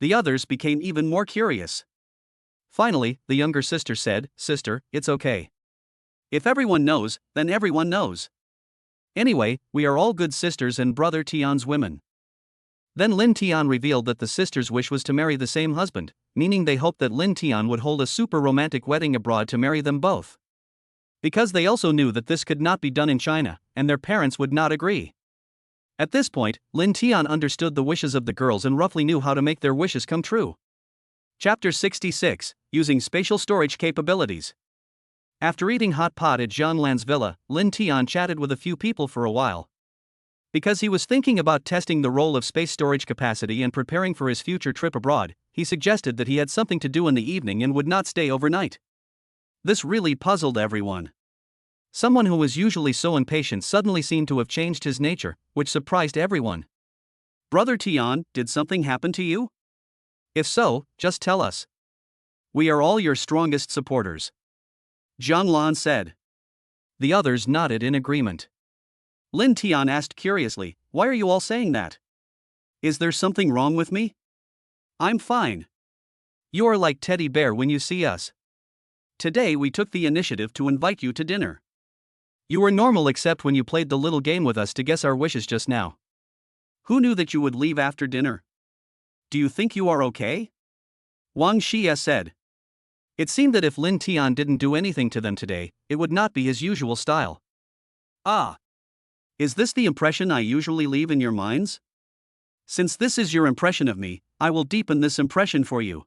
The others became even more curious. Finally, the younger sister said, Sister, it's okay. If everyone knows, then everyone knows. Anyway, we are all good sisters and Brother Tian's women. Then Lin Tian revealed that the sister's wish was to marry the same husband, meaning they hoped that Lin Tian would hold a super romantic wedding abroad to marry them both. Because they also knew that this could not be done in China, and their parents would not agree. At this point, Lin Tian understood the wishes of the girls and roughly knew how to make their wishes come true. Chapter 66, Using Spatial Storage Capabilities. After eating hot pot at Jang Lan's villa, Lin Tian chatted with a few people for a while. Because he was thinking about testing the role of space storage capacity and preparing for his future trip abroad, he suggested that he had something to do in the evening and would not stay overnight. This really puzzled everyone. Someone who was usually so impatient suddenly seemed to have changed his nature, which surprised everyone. Brother Tian, did something happen to you? If so, just tell us. We are all your strongest supporters. Jang Lan said. The others nodded in agreement. Lin Tian asked curiously, "Why are you all saying that? Is there something wrong with me? I'm fine. You are like teddy bear when you see us. Today we took the initiative to invite you to dinner. You were normal except when you played the little game with us to guess our wishes just now. Who knew that you would leave after dinner? Do you think you are okay?" Wang Shia said. It seemed that if Lin Tian didn't do anything to them today, it would not be his usual style. Ah. Is this the impression I usually leave in your minds? Since this is your impression of me, I will deepen this impression for you.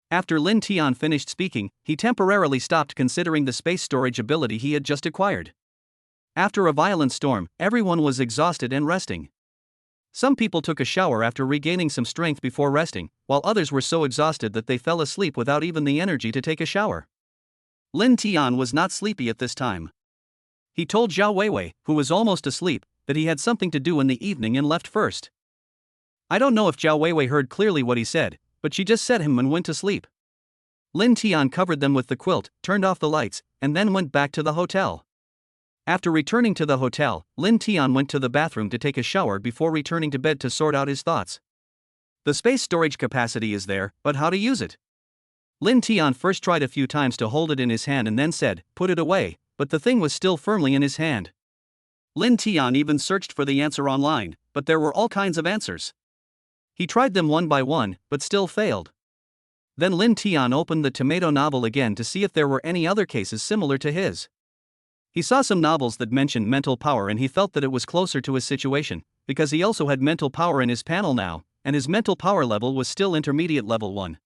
After Lin Tian finished speaking, he temporarily stopped considering the space storage ability he had just acquired. After a violent storm, everyone was exhausted and resting. Some people took a shower after regaining some strength before resting, while others were so exhausted that they fell asleep without even the energy to take a shower. Lin Tian was not sleepy at this time. He told Zhao Weiwei, who was almost asleep, that he had something to do in the evening and left first. I don't know if Zhao Weiwei heard clearly what he said, but she just said him and went to sleep. Lin Tian covered them with the quilt, turned off the lights, and then went back to the hotel. After returning to the hotel, Lin Tian went to the bathroom to take a shower before returning to bed to sort out his thoughts. The space storage capacity is there, but how to use it? Lin Tian first tried a few times to hold it in his hand and then said, "Put it away," but the thing was still firmly in his hand. Lin Tian even searched for the answer online, but there were all kinds of answers. He tried them one by one, but still failed. Then Lin Tian opened the tomato novel again to see if there were any other cases similar to his. He saw some novels that mentioned mental power and he felt that it was closer to his situation, because he also had mental power in his panel now, and his mental power level was still intermediate level 1.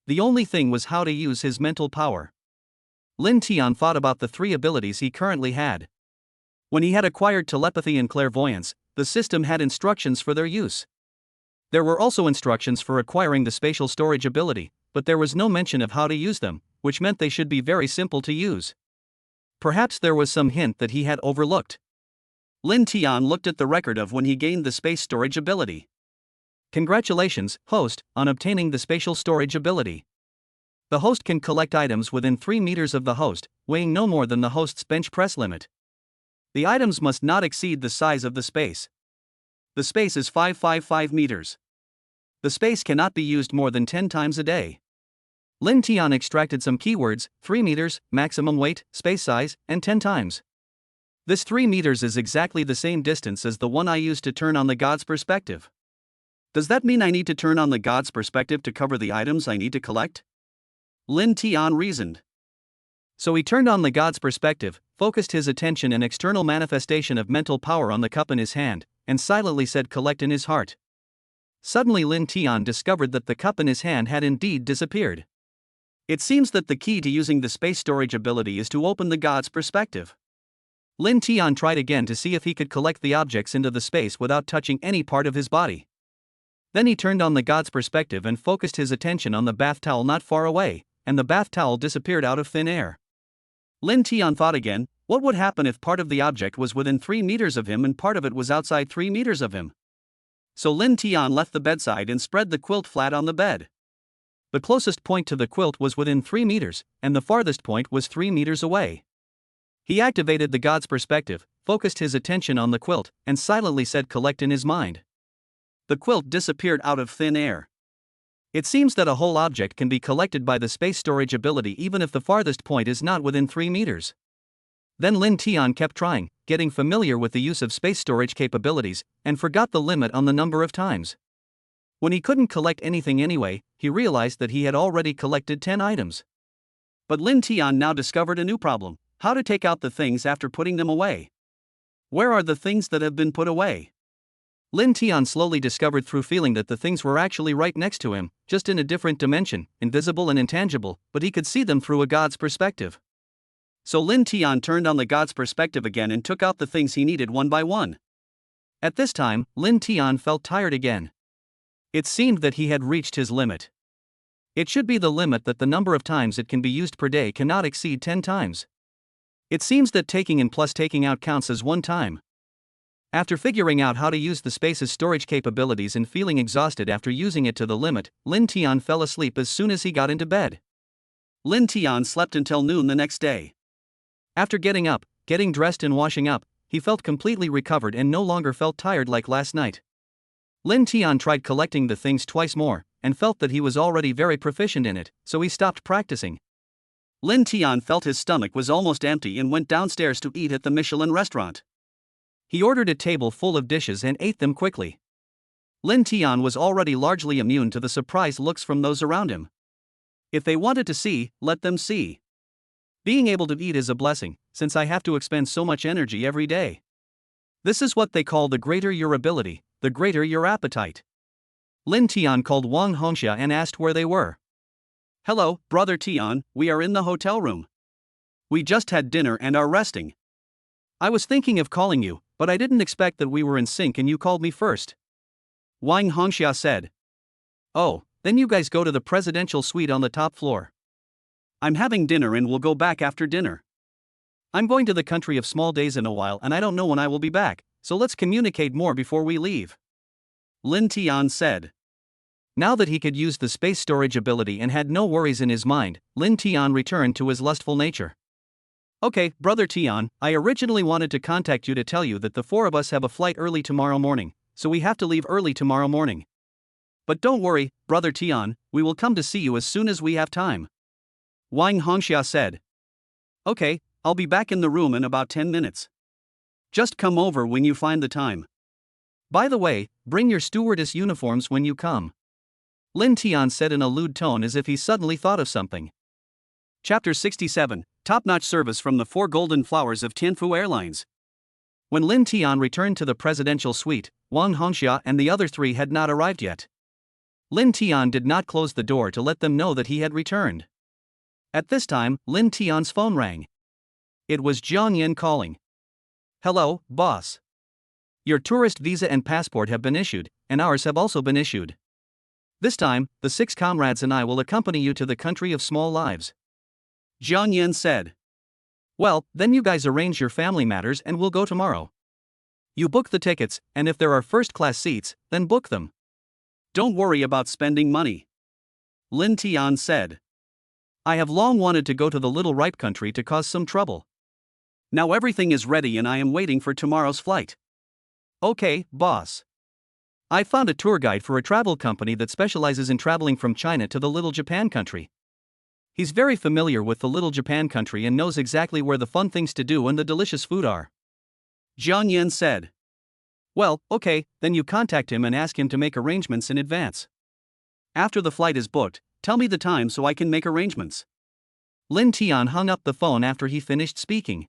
The only thing was how to use his mental power. Lin Tian thought about the 3 abilities he currently had. When he had acquired telepathy and clairvoyance, the system had instructions for their use. There were also instructions for acquiring the spatial storage ability, but there was no mention of how to use them, which meant they should be very simple to use. Perhaps there was some hint that he had overlooked. Lin Tian looked at the record of when he gained the space storage ability. Congratulations, host, on obtaining the spatial storage ability. The host can collect items within 3 meters of the host, weighing no more than the host's bench press limit. The items must not exceed the size of the space. The space is 555 meters. The space cannot be used more than 10 times a day. Lin Tian extracted some keywords: 3 meters, maximum weight, space size, and 10 times. This 3 meters is exactly the same distance as the one I used to turn on the God's perspective. Does that mean I need to turn on the God's perspective to cover the items I need to collect? Lin Tian reasoned. So he turned on the God's perspective, focused his attention and external manifestation of mental power on the cup in his hand, and silently said collect in his heart. Suddenly Lin Tian discovered that the cup in his hand had indeed disappeared. It seems that the key to using the space storage ability is to open the God's perspective. Lin Tian tried again to see if he could collect the objects into the space without touching any part of his body. Then he turned on the God's perspective and focused his attention on the bath towel not far away, and the bath towel disappeared out of thin air. Lin Tian thought again, what would happen if part of the object was within 3 meters of him and part of it was outside 3 meters of him? So Lin Tian left the bedside and spread the quilt flat on the bed. The closest point to the quilt was within 3 meters, and the farthest point was 3 meters away. He activated the God's perspective, focused his attention on the quilt, and silently said collect in his mind. The quilt disappeared out of thin air. It seems that a whole object can be collected by the space storage ability even if the farthest point is not within 3 meters. Then Lin Tian kept trying, getting familiar with the use of space storage capabilities, and forgot the limit on the number of times. When he couldn't collect anything anyway, he realized that he had already collected 10 items. But Lin Tian now discovered a new problem: how to take out the things after putting them away. Where are the things that have been put away? Lin Tian slowly discovered through feeling that the things were actually right next to him, just in a different dimension, invisible and intangible, but he could see them through a God's perspective. So Lin Tian turned on the God's perspective again and took out the things he needed one by one. At this time, Lin Tian felt tired again. It seemed that he had reached his limit. It should be the limit that the number of times it can be used per day cannot exceed 10 times. It seems that taking in plus taking out counts as 1 time. After figuring out how to use the space's storage capabilities and feeling exhausted after using it to the limit, Lin Tian fell asleep as soon as he got into bed. Lin Tian slept until noon the next day. After getting up, getting dressed and washing up, he felt completely recovered and no longer felt tired like last night. Linton tried collecting the things twice more, and felt that he was already very proficient in it, so he stopped practicing. Linton felt his stomach was almost empty and went downstairs to eat at the Michelin restaurant. He ordered a table full of dishes and ate them quickly. Linton was already largely immune to the surprised looks from those around him. If they wanted to see, let them see. Being able to eat is a blessing, since I have to expend so much energy every day. This is what they call the greater your ability, the greater your appetite. Linton called Wong Hongxia and asked where they were. Hello, Brother Tian, we are in the hotel room. We just had dinner and are resting. I was thinking of calling you, but I didn't expect that we were in sync and you called me first. Wang Hongxia said. Oh, then you guys go to the presidential suite on the top floor. I'm having dinner and will go back after dinner. I'm going to the country of small days in a while and I don't know when I will be back, so let's communicate more before we leave. Linton said. Now that he could use the space storage ability and had no worries in his mind, Linton returned to his lustful nature. Okay, Brother Tian, I originally wanted to contact you to tell you that the four of us have a flight early tomorrow morning, so we have to leave early tomorrow morning. But don't worry, Brother Tian, we will come to see you as soon as we have time. Wang Hongxia said. Okay, I'll be back in the room in about 10 minutes. Just come over when you find the time. By the way, bring your stewardess uniforms when you come. Linton said in a lewd tone as if he suddenly thought of something. Chapter 67, Top-notch service from the 4 golden flowers of Tianfu Airlines. When Linton returned to the presidential suite, Wang Hongxia and the other 3 had not arrived yet. Linton did not close the door to let them know that he had returned. At this time, Linton's phone rang. It was Jiang Yan calling. Hello, boss. Your tourist visa and passport have been issued, and ours have also been issued. This time, the 6 comrades and I will accompany you to the country of small lives. Jiang Yan said. Well, then you guys arrange your family matters and we'll go tomorrow. You book the tickets, and if there are first-class seats, then book them. Don't worry about spending money. Linton said. I have long wanted to go to the little ripe country to cause some trouble. Now everything is ready and I am waiting for tomorrow's flight. Okay, boss. I found a tour guide for a travel company that specializes in traveling from China to the Little Japan country. He's very familiar with the Little Japan country and knows exactly where the fun things to do and the delicious food are. Jiang Yan said. Well, okay, then you contact him and ask him to make arrangements in advance. After the flight is booked, tell me the time so I can make arrangements. Linton hung up the phone after he finished speaking.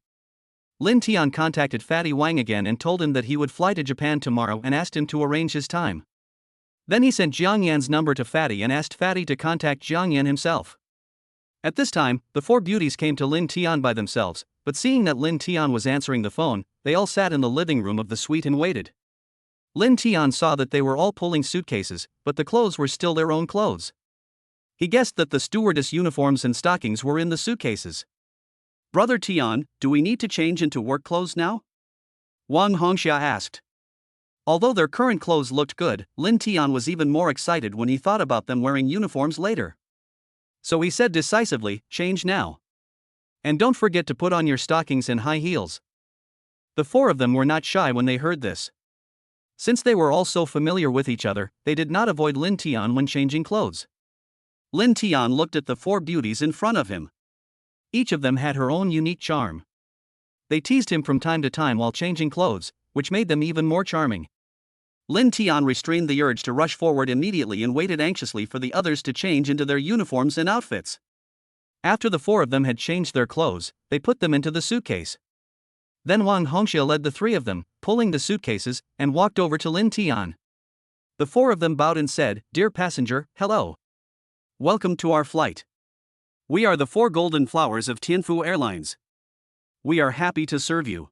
Linton contacted Fatty Wang again and told him that he would fly to Japan tomorrow and asked him to arrange his time. Then he sent Jiang Yan's number to Fatty and asked Fatty to contact Jiang Yan himself. At this time, the 4 beauties came to Linton by themselves, but seeing that Linton was answering the phone, they all sat in the living room of the suite and waited. Linton saw that they were all pulling suitcases, but the clothes were still their own clothes. He guessed that the stewardess uniforms and stockings were in the suitcases. Brother Tian, do we need to change into work clothes now? Wang Hongxia asked. Although their current clothes looked good, Linton was even more excited when he thought about them wearing uniforms later. So he said decisively, change now. And don't forget to put on your stockings and high heels. The 4 of them were not shy when they heard this. Since they were all so familiar with each other, they did not avoid Linton when changing clothes. Linton looked at the 4 beauties in front of him. Each of them had her own unique charm. They teased him from time to time while changing clothes, which made them even more charming. Linton restrained the urge to rush forward immediately and waited anxiously for the others to change into their uniforms and outfits. After the 4 of them had changed their clothes, they put them into the suitcase. Then Wang Hongxia led the 3 of them, pulling the suitcases, and walked over to Linton. The 4 of them bowed and said, Dear passenger, hello. Welcome to our flight. We are the 4 golden flowers of Tianfu Airlines. We are happy to serve you.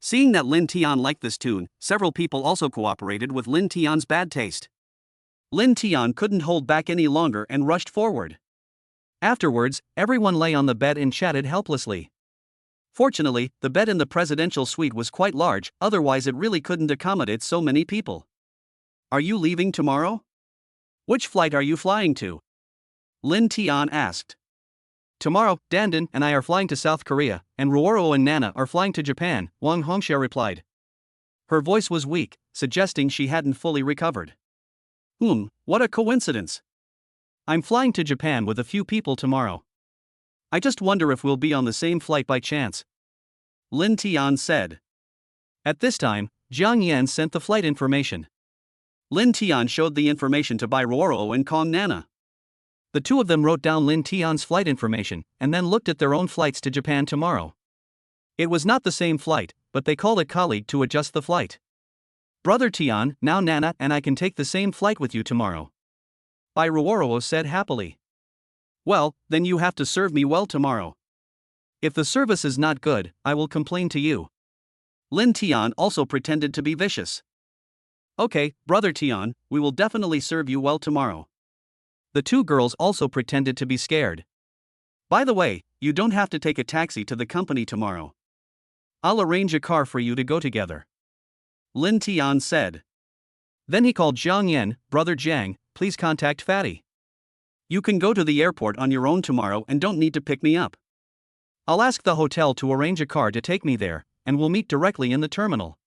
Seeing that Linton liked this tune, several people also cooperated with Linton's bad taste. Linton couldn't hold back any longer and rushed forward. Afterwards, everyone lay on the bed and chatted helplessly. Fortunately, the bed in the presidential suite was quite large, otherwise it really couldn't accommodate so many people. Are you leaving tomorrow? Which flight are you flying to? Linton asked. Tomorrow, Dandan and I are flying to South Korea, and Ruoro and Nana are flying to Japan, Wong Hongxia replied. Her voice was weak, suggesting she hadn't fully recovered. What a coincidence. I'm flying to Japan with a few people tomorrow. I just wonder if we'll be on the same flight by chance. Lin Tian said. At this time, Jiang Yan sent the flight information. Lin Tian showed the information to Bai Ruoro and Kong Nana. The two of them wrote down Lin Tian's flight information, and then looked at their own flights to Japan tomorrow. It was not the same flight, but they called a colleague to adjust the flight. Brother Tian, now Nana and I can take the same flight with you tomorrow. Bai Ruoro said happily. Well, then you have to serve me well tomorrow. If the service is not good, I will complain to you. Lin Tian also pretended to be vicious. Okay, Brother Tian, we will definitely serve you well tomorrow. The two girls also pretended to be scared. By the way, you don't have to take a taxi to the company tomorrow. I'll arrange a car for you to go together. Lin Tian said. Then he called Jiang Yan, Brother Jiang, please contact Fatty. You can go to the airport on your own tomorrow and don't need to pick me up. I'll ask the hotel to arrange a car to take me there, and we'll meet directly in the terminal.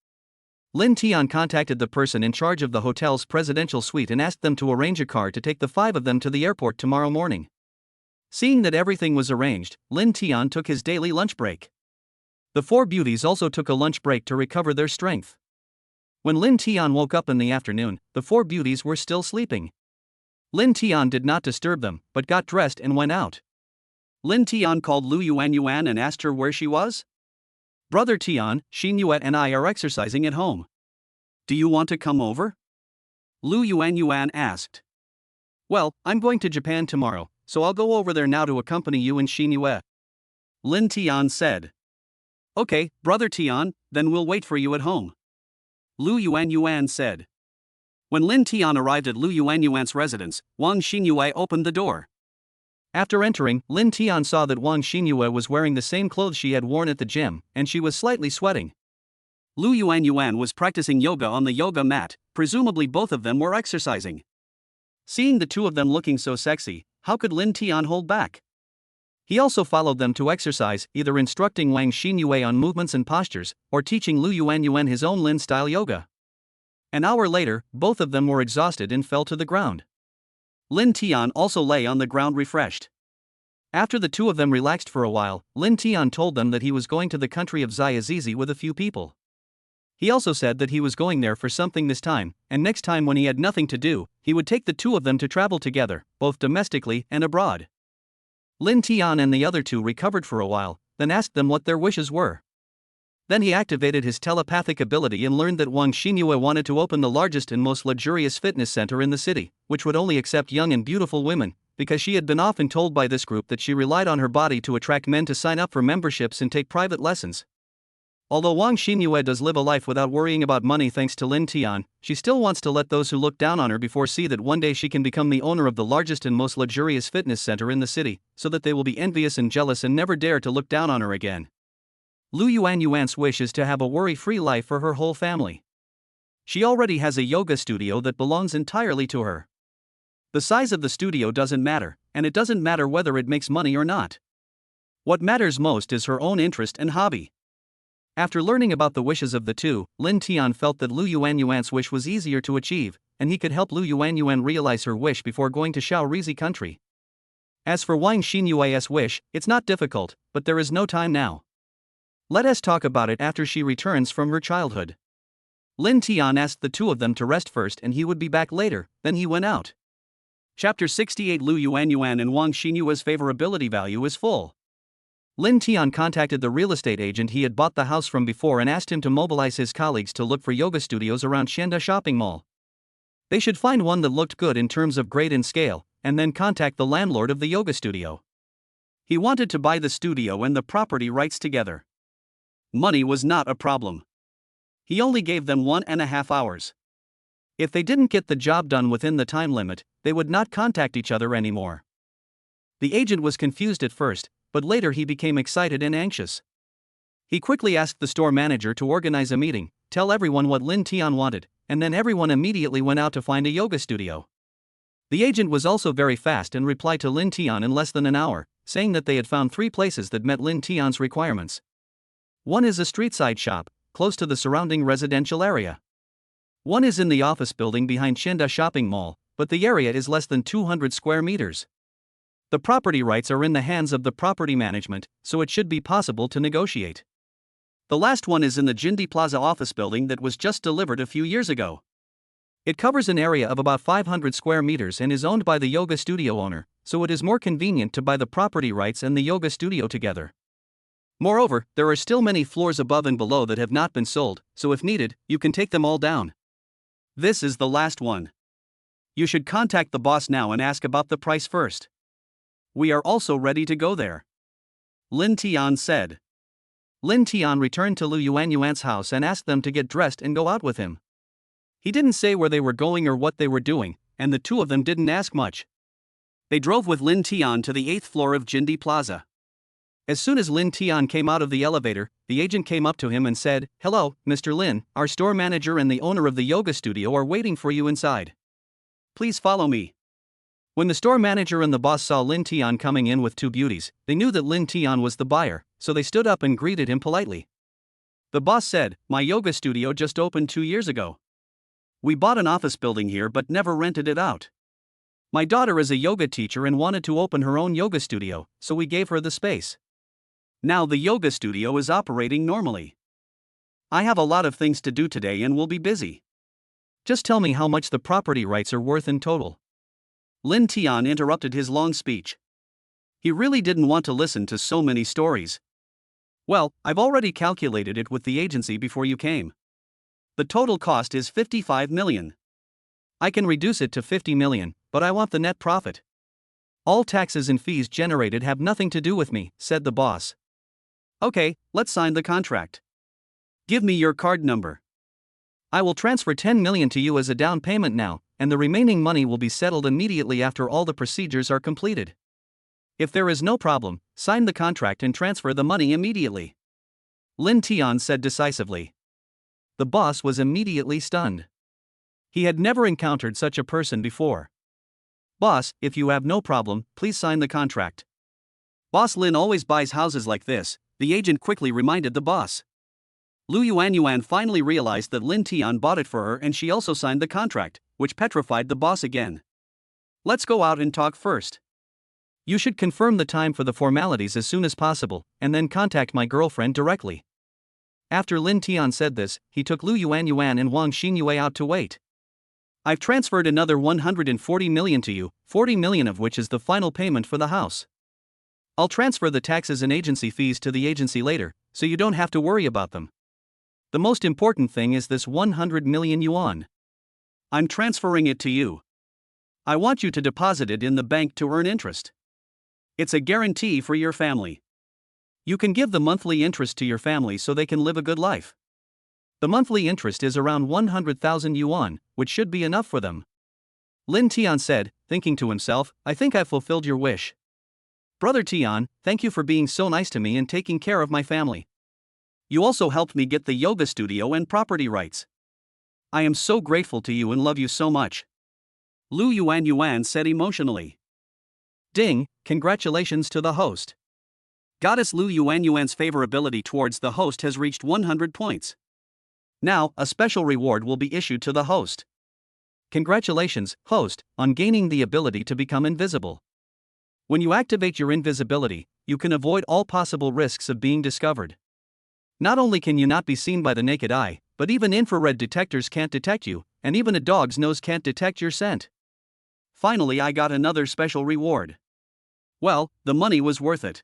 Lin Tian contacted the person in charge of the hotel's presidential suite and asked them to arrange a car to take the five of them to the airport tomorrow morning. Seeing that everything was arranged, Lin Tian took his daily lunch break. The four beauties also took a lunch break to recover their strength. When Lin Tian woke up in the afternoon, the four beauties were still sleeping. Lin Tian did not disturb them, but got dressed and went out. Lin Tian called Lu Yuan and asked her where she was. Brother Tian, Xinyue and I are exercising at home. Do you want to come over? Lu Yuan asked. Well, I'm going to Japan tomorrow, so I'll go over there now to accompany you and Xinyue. Lin Tian said. Okay, Brother Tian, then we'll wait for you at home. Lu Yuan said. When Lin Tian arrived at Lu Yuan's residence, Wang Xinyue opened the door. After entering, Lin Tian saw that Wang Xinyue was wearing the same clothes she had worn at the gym, and she was slightly sweating. Lu Yuan was practicing yoga on the yoga mat, presumably both of them were exercising. Seeing the two of them looking so sexy, how could Lin Tian hold back? He also followed them to exercise, either instructing Wang Xinyue on movements and postures, or teaching Lu Yuan his own Lin-style yoga. An hour later, both of them were exhausted and fell to the ground. Lin Tian also lay on the ground refreshed. After the two of them relaxed for a while, Lin Tian told them that he was going to the country of Ziazizi with a few people. He also said that he was going there for something this time, and next time when he had nothing to do, he would take the two of them to travel together, both domestically and abroad. Lin Tian and the other two recovered for a while, then asked them what their wishes were. Then he activated his telepathic ability and learned that Wang Xinyue wanted to open the largest and most luxurious fitness center in the city, which would only accept young and beautiful women, because she had been often told by this group that she relied on her body to attract men to sign up for memberships and take private lessons. Although Wang Xinyue does live a life without worrying about money thanks to Lin Tian, she still wants to let those who look down on her before see that one day she can become the owner of the largest and most luxurious fitness center in the city, so that they will be envious and jealous and never dare to look down on her again. Lu Yuan's wish is to have a worry-free life for her whole family. She already has a yoga studio that belongs entirely to her. The size of the studio doesn't matter, and it doesn't matter whether it makes money or not. What matters most is her own interest and hobby. After learning about the wishes of the two, Lin Tian felt that Lu Yuan's wish was easier to achieve, and he could help Lu Yuan realize her wish before going to Shaorizi country. As for Wang Xinyue's wish, it's not difficult, but there is no time now. Let us talk about it after she returns from her childhood. Lin Tian asked the two of them to rest first and he would be back later, then he went out. Chapter 68 Lu Yuan and Wang Xinyue's favorability value is full. Lin Tian contacted the real estate agent he had bought the house from before and asked him to mobilize his colleagues to look for yoga studios around Shenda Shopping Mall. They should find one that looked good in terms of grade and scale, and then contact the landlord of the yoga studio. He wanted to buy the studio and the property rights together. Money was not a problem. He only gave them 1.5 hours. If they didn't get the job done within the time limit, they would not contact each other anymore. The agent was confused at first, but later he became excited and anxious. He quickly asked the store manager to organize a meeting, tell everyone what Lin Tian wanted, and then everyone immediately went out to find a yoga studio. The agent was also very fast and replied to Lin Tian in less than an hour, saying that they had found 3 places that met Lin Tian's requirements. One is a street-side shop, close to the surrounding residential area. One is in the office building behind Shinda Shopping Mall, but the area is less than 200 square meters. The property rights are in the hands of the property management, so it should be possible to negotiate. The last one is in the Jindy Plaza office building that was just delivered a few years ago. It covers an area of about 500 square meters and is owned by the yoga studio owner, so it is more convenient to buy the property rights and the yoga studio together. Moreover, there are still many floors above and below that have not been sold, so if needed, you can take them all down. This is the last one. You should contact the boss now and ask about the price first. We are also ready to go there, Lin Tian said. Lin Tian returned to Lu Yuanyuan's house and asked them to get dressed and go out with him. He didn't say where they were going or what they were doing, and the two of them didn't ask much. They drove with Lin Tian to the 8th floor of Jindy Plaza. As soon as Lin Tian came out of the elevator, the agent came up to him and said, "Hello, Mr. Lin, our store manager and the owner of the yoga studio are waiting for you inside. Please follow me." When the store manager and the boss saw Lin Tian coming in with 2 beauties, they knew that Lin Tian was the buyer, so they stood up and greeted him politely. The boss said, "My yoga studio just opened 2 years ago. We bought an office building here but never rented it out. My daughter is a yoga teacher and wanted to open her own yoga studio, so we gave her the space. Now the yoga studio is operating normally. I have a lot of things to do today and will be busy. Just tell me how much the property rights are worth in total." Lin Tian interrupted his long speech. He really didn't want to listen to so many stories. "Well, I've already calculated it with the agency before you came. The total cost is 55 million. I can reduce it to 50 million, but I want the net profit. All taxes and fees generated have nothing to do with me," said the boss. "Okay, let's sign the contract. Give me your card number. I will transfer 10 million to you as a down payment now, and the remaining money will be settled immediately after all the procedures are completed. If there is no problem, sign the contract and transfer the money immediately," Lin Tian said decisively. The boss was immediately stunned. He had never encountered such a person before. "Boss, if you have no problem, please sign the contract." "Boss Lin always buys houses like this," the agent quickly reminded the boss. Lu Yuanyuan finally realized that Lin Tian bought it for her and she also signed the contract, which petrified the boss again. "Let's go out and talk first. You should confirm the time for the formalities as soon as possible, and then contact my girlfriend directly." After Lin Tian said this, he took Lu Yuanyuan and Wang Xinyue out to wait. "I've transferred another 140 million to you, 40 million of which is the final payment for the house. I'll transfer the taxes and agency fees to the agency later, so you don't have to worry about them. The most important thing is this 100 million yuan. I'm transferring it to you. I want you to deposit it in the bank to earn interest. It's a guarantee for your family. You can give the monthly interest to your family so they can live a good life. The monthly interest is around 100,000 yuan, which should be enough for them." Lin Tian said, thinking to himself, "I think I've fulfilled your wish. Brother Tian, thank you for being so nice to me and taking care of my family. You also helped me get the yoga studio and property rights. I am so grateful to you and love you so much," Lu Yuanyuan said emotionally. Ding, congratulations to the host. Goddess Lu Yuanyuan's favorability towards the host has reached 100 points. Now, a special reward will be issued to the host. Congratulations, host, on gaining the ability to become invisible. When you activate your invisibility, you can avoid all possible risks of being discovered. Not only can you not be seen by the naked eye, but even infrared detectors can't detect you, and even a dog's nose can't detect your scent. Finally, I got another special reward. Well, the money was worth it,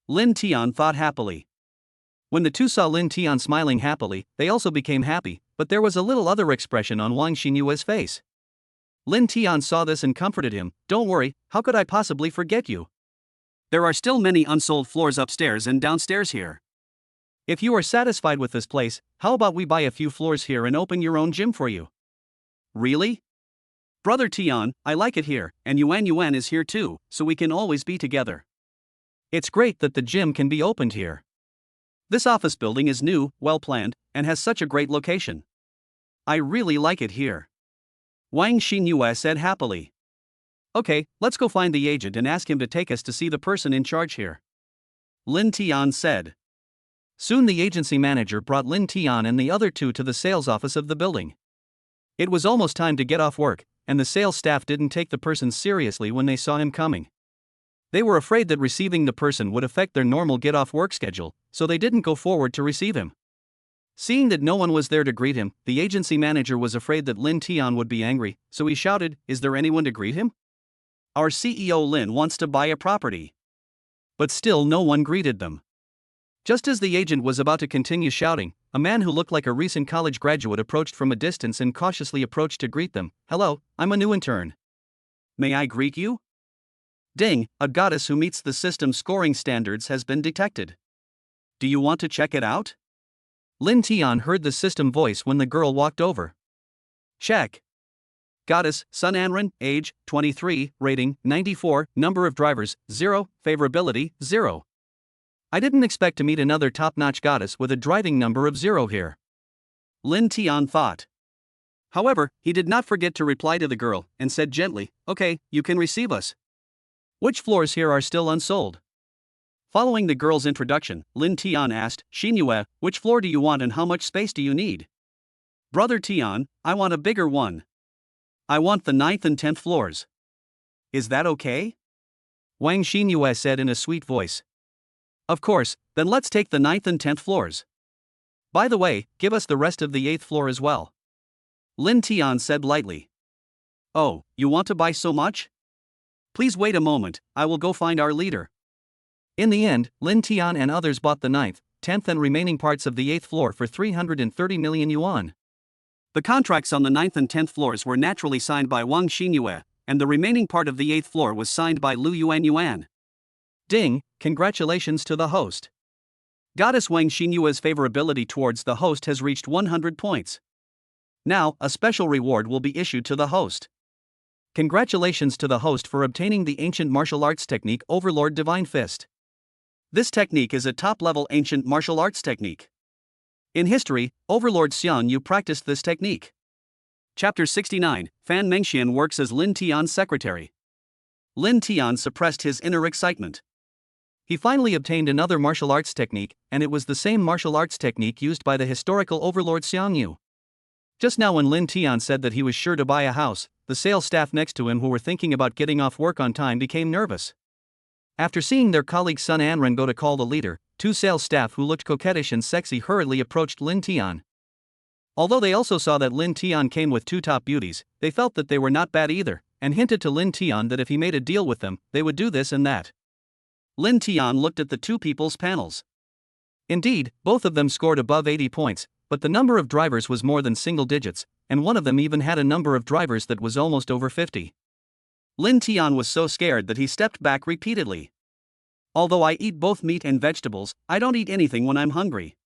Lin Tian thought happily. When the two saw Lin Tian smiling happily, they also became happy, but there was a little other expression on Wang Xinyue's face. Lin Tian saw this and comforted him. "Don't worry, how could I possibly forget you? There are still many unsold floors upstairs and downstairs here. If you are satisfied with this place, how about we buy a few floors here and open your own gym for you?" "Really? Brother Tian, I like it here, and Yuan is here too, so we can always be together. It's great that the gym can be opened here. This office building is new, well planned, and has such a great location. I really like it here," Wang Xinyue said happily. Okay, let's go find the agent and ask him to take us to see the person in charge here, Lin Tian said. Soon the agency manager brought Lin Tian and the other two to the sales office of the building. It was almost time to get off work, and the sales staff didn't take the person seriously when they saw him coming. They were afraid that receiving the person would affect their normal get-off-work schedule, so they didn't go forward to receive him. Seeing that no one was there to greet him, the agency manager was afraid that Lin Tian would be angry, so he shouted, "Is there anyone to greet him? Our CEO Lin wants to buy a property." But still no one greeted them. Just as the agent was about to continue shouting, a man who looked like a recent college graduate approached from a distance and cautiously approached to greet them. "Hello, I'm a new intern. May I greet you?" Ding, a goddess who meets the system's scoring standards has been detected. Do you want to check it out? Lin Tian heard the system voice when the girl walked over. Check. Goddess, Sun Anren, age, 23, rating, 94, number of drivers, 0, favorability, 0. I didn't expect to meet another top-notch goddess with a driving number of 0 here, Lin Tian thought. However, he did not forget to reply to the girl, and said gently, "Okay, you can receive us. Which floors here are still unsold?" Following the girl's introduction, Lin Tian asked, "Xinhue, which floor do you want and how much space do you need?" "Brother Tian, I want a bigger one. I want the 9th and 10th floors. Is that okay?" Wang Xinhue said in a sweet voice. "Of course, then let's take the 9th and 10th floors. By the way, give us the rest of the 8th floor as well," Lin Tian said lightly. "Oh, you want to buy so much? Please wait a moment, I will go find our leader." In the end, Lin Tian and others bought the 9th, 10th and remaining parts of the 8th floor for 330 million yuan. The contracts on the 9th and 10th floors were naturally signed by Wang Xinhue, and the remaining part of the 8th floor was signed by Lu Yuan. Ding, congratulations to the host. Goddess Wang Xinhue's favorability towards the host has reached 100 points. Now, a special reward will be issued to the host. Congratulations to the host for obtaining the ancient martial arts technique Overlord Divine Fist. This technique is a top-level ancient martial arts technique. In history, Overlord Xiang Yu practiced this technique. Chapter 69, Fan Mengxian works as Lin Tian's secretary. Lin Tian suppressed his inner excitement. He finally obtained another martial arts technique, and it was the same martial arts technique used by the historical Overlord Xiang Yu. Just now when Lin Tian said that he was sure to buy a house, the sales staff next to him who were thinking about getting off work on time became nervous. After seeing their colleague Sun Anren go to call the leader, two sales staff who looked coquettish and sexy hurriedly approached Lin Tian. Although they also saw that Lin Tian came with two top beauties, they felt that they were not bad either, and hinted to Lin Tian that if he made a deal with them, they would do this and that. Lin Tian looked at the two people's panels. Indeed, both of them scored above 80 points, but the number of drivers was more than single digits, and one of them even had a number of drivers that was almost over 50. Lin Tian was so scared that he stepped back repeatedly. Although I eat both meat and vegetables, I don't eat anything when I'm hungry.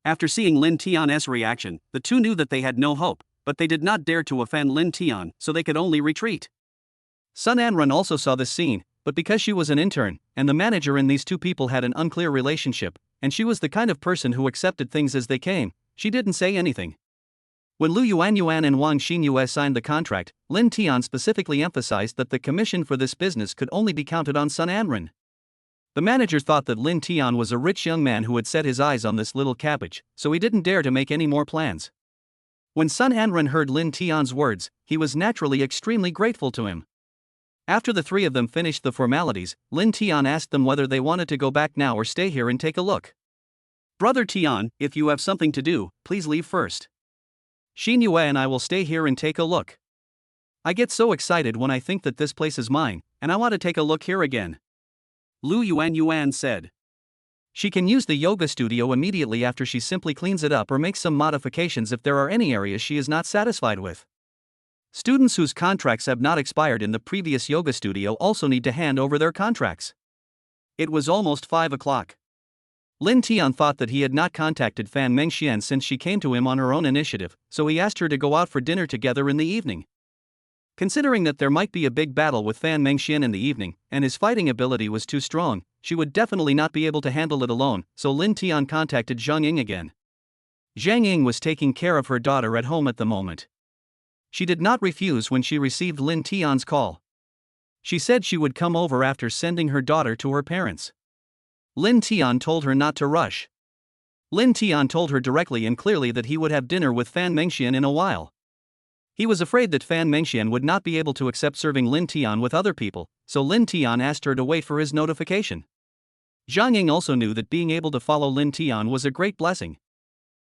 After seeing Lin Tian's reaction, the two knew that they had no hope, but they did not dare to offend Lin Tian, so they could only retreat. Sun Anren also saw this scene, but because she was an intern, and the manager and these two people had an unclear relationship, and she was the kind of person who accepted things as they came, she didn't say anything. When Lu Yuan and Wang Xinhue signed the contract, Lin Tian specifically emphasized that the commission for this business could only be counted on Sun Anren. The manager thought that Lin Tian was a rich young man who had set his eyes on this little cabbage, so he didn't dare to make any more plans. When Sun Anren heard Lin Tian's words, he was naturally extremely grateful to him. After the three of them finished the formalities, Lin Tian asked them whether they wanted to go back now or stay here and take a look. "Brother Tian, if you have something to do, please leave first. Xinhue and I will stay here and take a look. I get so excited when I think that this place is mine, and I want to take a look here again," Lu Yuan said. She can use the yoga studio immediately after she simply cleans it up or makes some modifications if there are any areas she is not satisfied with. Students whose contracts have not expired in the previous yoga studio also need to hand over their contracts. It was almost 5 o'clock. Lin Tian thought that he had not contacted Fan Mengxian since she came to him on her own initiative, so he asked her to go out for dinner together in the evening. Considering that there might be a big battle with Fan Mengxian in the evening, and his fighting ability was too strong, she would definitely not be able to handle it alone, so Lin Tian contacted Zhang Ying again. Zhang Ying was taking care of her daughter at home at the moment. She did not refuse when she received Lin Tian's call. She said she would come over after sending her daughter to her parents. Linton told her not to rush. Linton told her directly and clearly that he would have dinner with Fan Mengxian in a while. He was afraid that Fan Mengxian would not be able to accept serving Linton with other people, so Linton asked her to wait for his notification. Zhang Ying also knew that being able to follow Linton was a great blessing.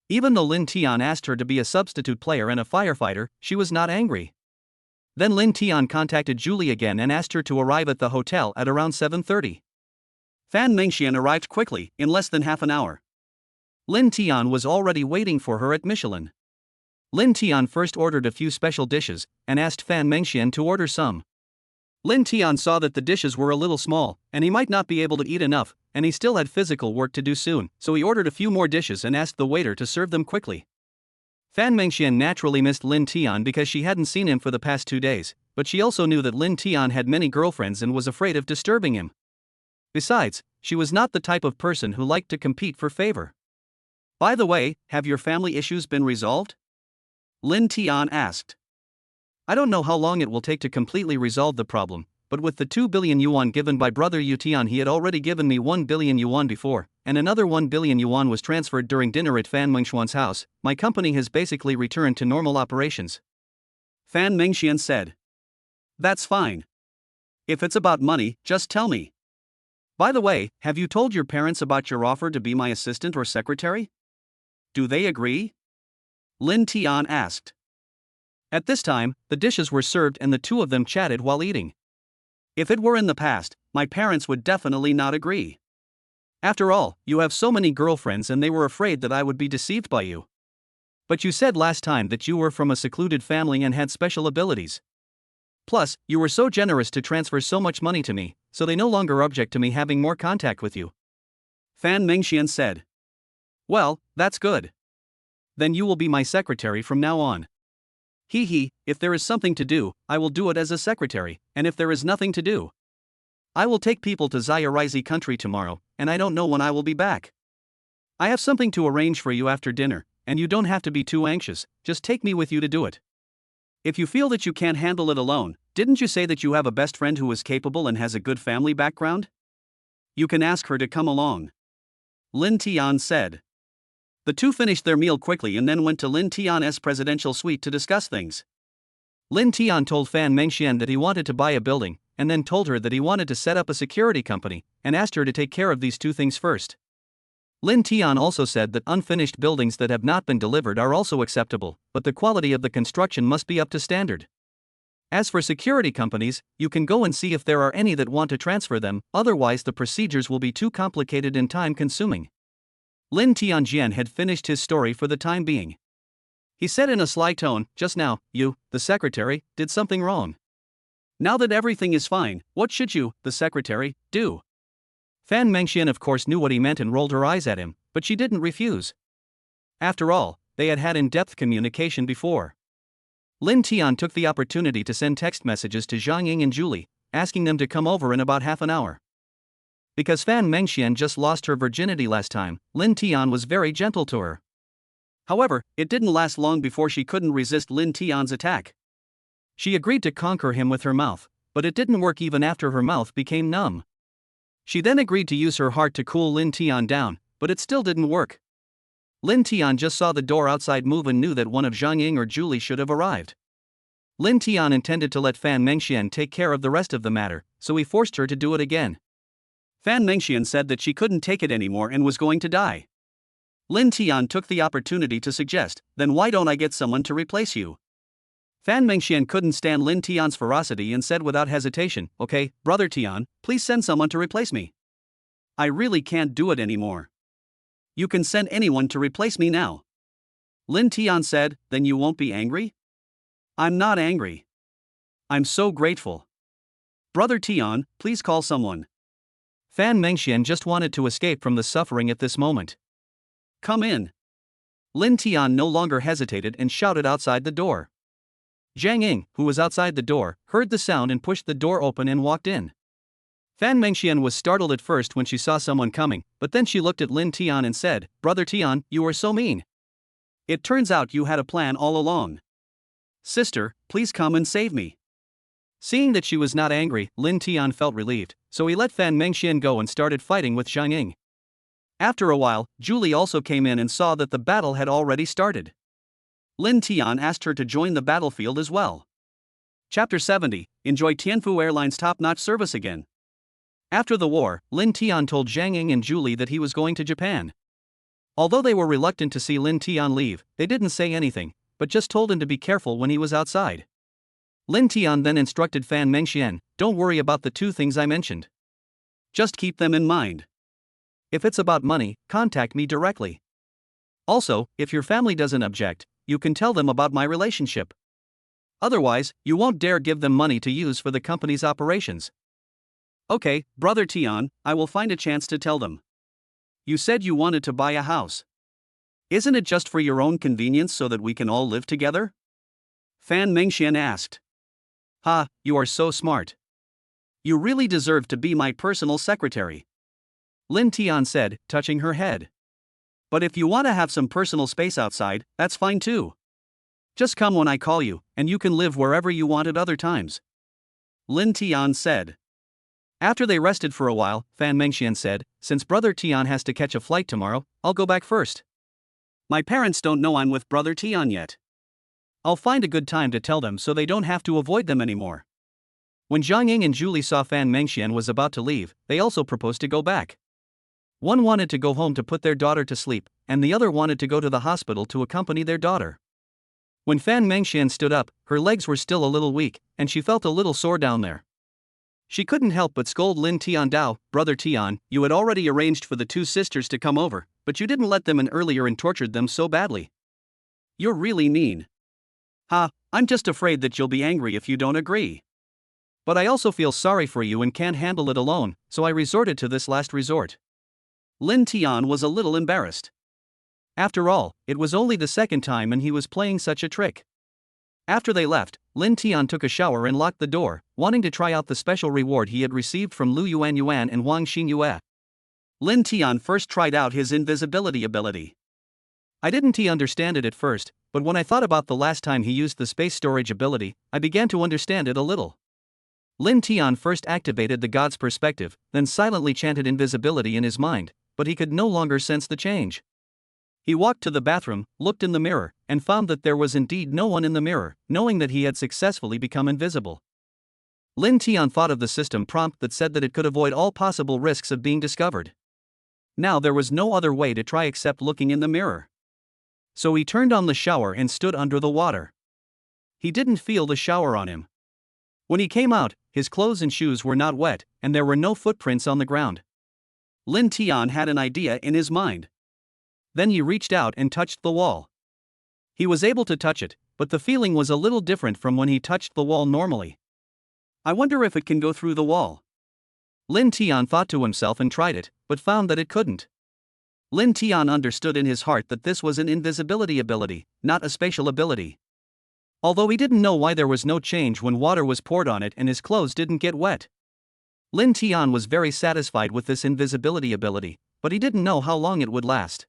Even though Linton asked her to be a substitute player and a firefighter, she was not angry. Then Linton contacted Julie again and asked her to arrive at the hotel at around 7:30. Fan Mengxian arrived quickly, in less than half an hour. Linton was already waiting for her at Michelin. Linton first ordered a few special dishes and asked Fan Mengxian to order some. Linton saw that the dishes were a little small, and he might not be able to eat enough, and he still had physical work to do soon, so he ordered a few more dishes and asked the waiter to serve them quickly. Fan Mengxian naturally missed Linton because she hadn't seen him for the past 2 days, but she also knew that Linton had many girlfriends and was afraid of disturbing him. Besides, she was not the type of person who liked to compete for favor. By the way, have your family issues been resolved? Linton asked. I don't know how long it will take to completely resolve the problem, but with the 2 billion yuan given by brother Yutian, he had already given me 1 billion yuan before, and another 1 billion yuan was transferred during dinner at Fan Mengxian's house. My company has basically returned to normal operations. Fan Mengxian said. That's fine. If it's about money, just tell me. By the way, have you told your parents about your offer to be my assistant or secretary? Do they agree? Linton asked. At this time, the dishes were served and the two of them chatted while eating. If it were in the past, my parents would definitely not agree. After all, you have so many girlfriends and they were afraid that I would be deceived by you. But you said last time that you were from a secluded family and had special abilities. Plus, you were so generous to transfer so much money to me, so they no longer object to me having more contact with you. Fan Mengxian said. Well, that's good. Then you will be my secretary from now on. If there is something to do, I will do it as a secretary, and if there is nothing to do, I will take people to Xiaorizi country tomorrow, and I don't know when I will be back. I have something to arrange for you after dinner, and you don't have to be too anxious, just take me with you to do it. If you feel that you can't handle it alone, didn't you say that you have a best friend who is capable and has a good family background? You can ask her to come along. Linton said. The two finished their meal quickly and then went to Linton's presidential suite to discuss things. Linton told Fan Mengxian that he wanted to buy a building, and then told her that he wanted to set up a security company, and asked her to take care of these two things first. Linton also said that unfinished buildings that have not been delivered are also acceptable, but the quality of the construction must be up to standard. As for security companies, you can go and see if there are any that want to transfer them, otherwise the procedures will be too complicated and time-consuming. Linton had finished his story for the time being. He said in a sly tone, just now, you, the secretary, did something wrong. Now that everything is fine, what should you, the secretary, do? Fan Mengxian of course knew what he meant and rolled her eyes at him, but she didn't refuse. After all, they had had in-depth communication before. Linton took the opportunity to send text messages to Zhang Ying and Julie, asking them to come over in about half an hour. Because Fan Mengxian just lost her virginity last time, Linton was very gentle to her. However, it didn't last long before she couldn't resist Linton's attack. She agreed to conquer him with her mouth, but it didn't work even after her mouth became numb. She then agreed to use her heart to cool Linton down, but it still didn't work. Linton just saw the door outside move and knew that one of Zhang Ying or Julie should have arrived. Linton intended to let Fan Mengxian take care of the rest of the matter, so he forced her to do it again. Fan Mengxian said that she couldn't take it anymore and was going to die. Linton took the opportunity to suggest, then why don't I get someone to replace you? Fan Mengxian couldn't stand Linton's ferocity and said without hesitation, okay, brother Tian, please send someone to replace me. I really can't do it anymore. You can send anyone to replace me now. Linton said, then you won't be angry? I'm not angry. I'm so grateful. Brother Tian, please call someone. Fan Mengxian just wanted to escape from the suffering at this moment. Come in. Linton no longer hesitated and shouted outside the door. Zhang Ying, who was outside the door, heard the sound and pushed the door open and walked in. Fan Mengxian was startled at first when she saw someone coming, but then she looked at Linton and said, Brother Tian, you are so mean. It turns out you had a plan all along. Sister, please come and save me. Seeing that she was not angry, Lin Tian felt relieved, so he let Fan Mengxian go and started fighting with Zhang Ying. After a while, Julie also came in and saw that the battle had already started. Lin Tian asked her to join the battlefield as well. Chapter 70. Enjoy Tianfu Airlines top-notch service again. After the war, Lin Tian told Zhang Ying and Julie that he was going to Japan. Although they were reluctant to see Lin Tian leave, they didn't say anything, but just told him to be careful when he was outside. Lin Tian then instructed Fan Mengxian, "Don't worry about the two things I mentioned. Just keep them in mind. If it's about money, contact me directly. Also, if your family doesn't object, you can tell them about my relationship. Otherwise, you won't dare give them money to use for the company's operations." "Okay, Brother Tian, I will find a chance to tell them. You said you wanted to buy a house. Isn't it just for your own convenience so that we can all live together?" Fan Mengxian asked. "Ha, you are so smart. You really deserve to be my personal secretary," Lin Tian said, touching her head. "But if you want to have some personal space outside, that's fine too. Just come when I call you, and you can live wherever you want at other times," Lin Tian said. After they rested for a while, Fan Mengxian said, "Since Brother Tian has to catch a flight tomorrow, I'll go back first. My parents don't know I'm with Brother Tian yet. I'll find a good time to tell them so they don't have to avoid them anymore." When Zhang Ying and Julie saw Fan Mengxian was about to leave, they also proposed to go back. One wanted to go home to put their daughter to sleep, and the other wanted to go to the hospital to accompany their daughter. When Fan Mengxian stood up, her legs were still a little weak, and she felt a little sore down there. She couldn't help but scold Lin Tian Dao, "Brother Tian, you had already arranged for the two sisters to come over, but you didn't let them in earlier and tortured them so badly. You're really mean. Ha, I'm just afraid that you'll be angry if you don't agree. But I also feel sorry for you and can't handle it alone, so I resorted to this last resort." Lin Tian was a little embarrassed. After all, it was only the second time and he was playing such a trick. After they left, Lin Tian took a shower and locked the door, wanting to try out the special reward he had received from Lu Yuan and Wang Xingyue. Lin Tian first tried out his invisibility ability. "I didn't understand it at first, but when I thought about the last time he used the space storage ability, I began to understand it a little." Lin Tian first activated the god's perspective, then silently chanted invisibility in his mind, but he could no longer sense the change. He walked to the bathroom, looked in the mirror, and found that there was indeed no one in the mirror, knowing that he had successfully become invisible. Lin Tian thought of the system prompt that said that it could avoid all possible risks of being discovered. Now there was no other way to try except looking in the mirror. So he turned on the shower and stood under the water. He didn't feel the shower on him. When he came out, his clothes and shoes were not wet, and there were no footprints on the ground. Lin Tian had an idea in his mind. Then he reached out and touched the wall. He was able to touch it, but the feeling was a little different from when he touched the wall normally. "I wonder if it can go through the wall." Lin Tian thought to himself and tried it, but found that it couldn't. Lin Tian understood in his heart that this was an invisibility ability, not a spatial ability. Although he didn't know why there was no change when water was poured on it and his clothes didn't get wet. Lin Tian was very satisfied with this invisibility ability, but he didn't know how long it would last.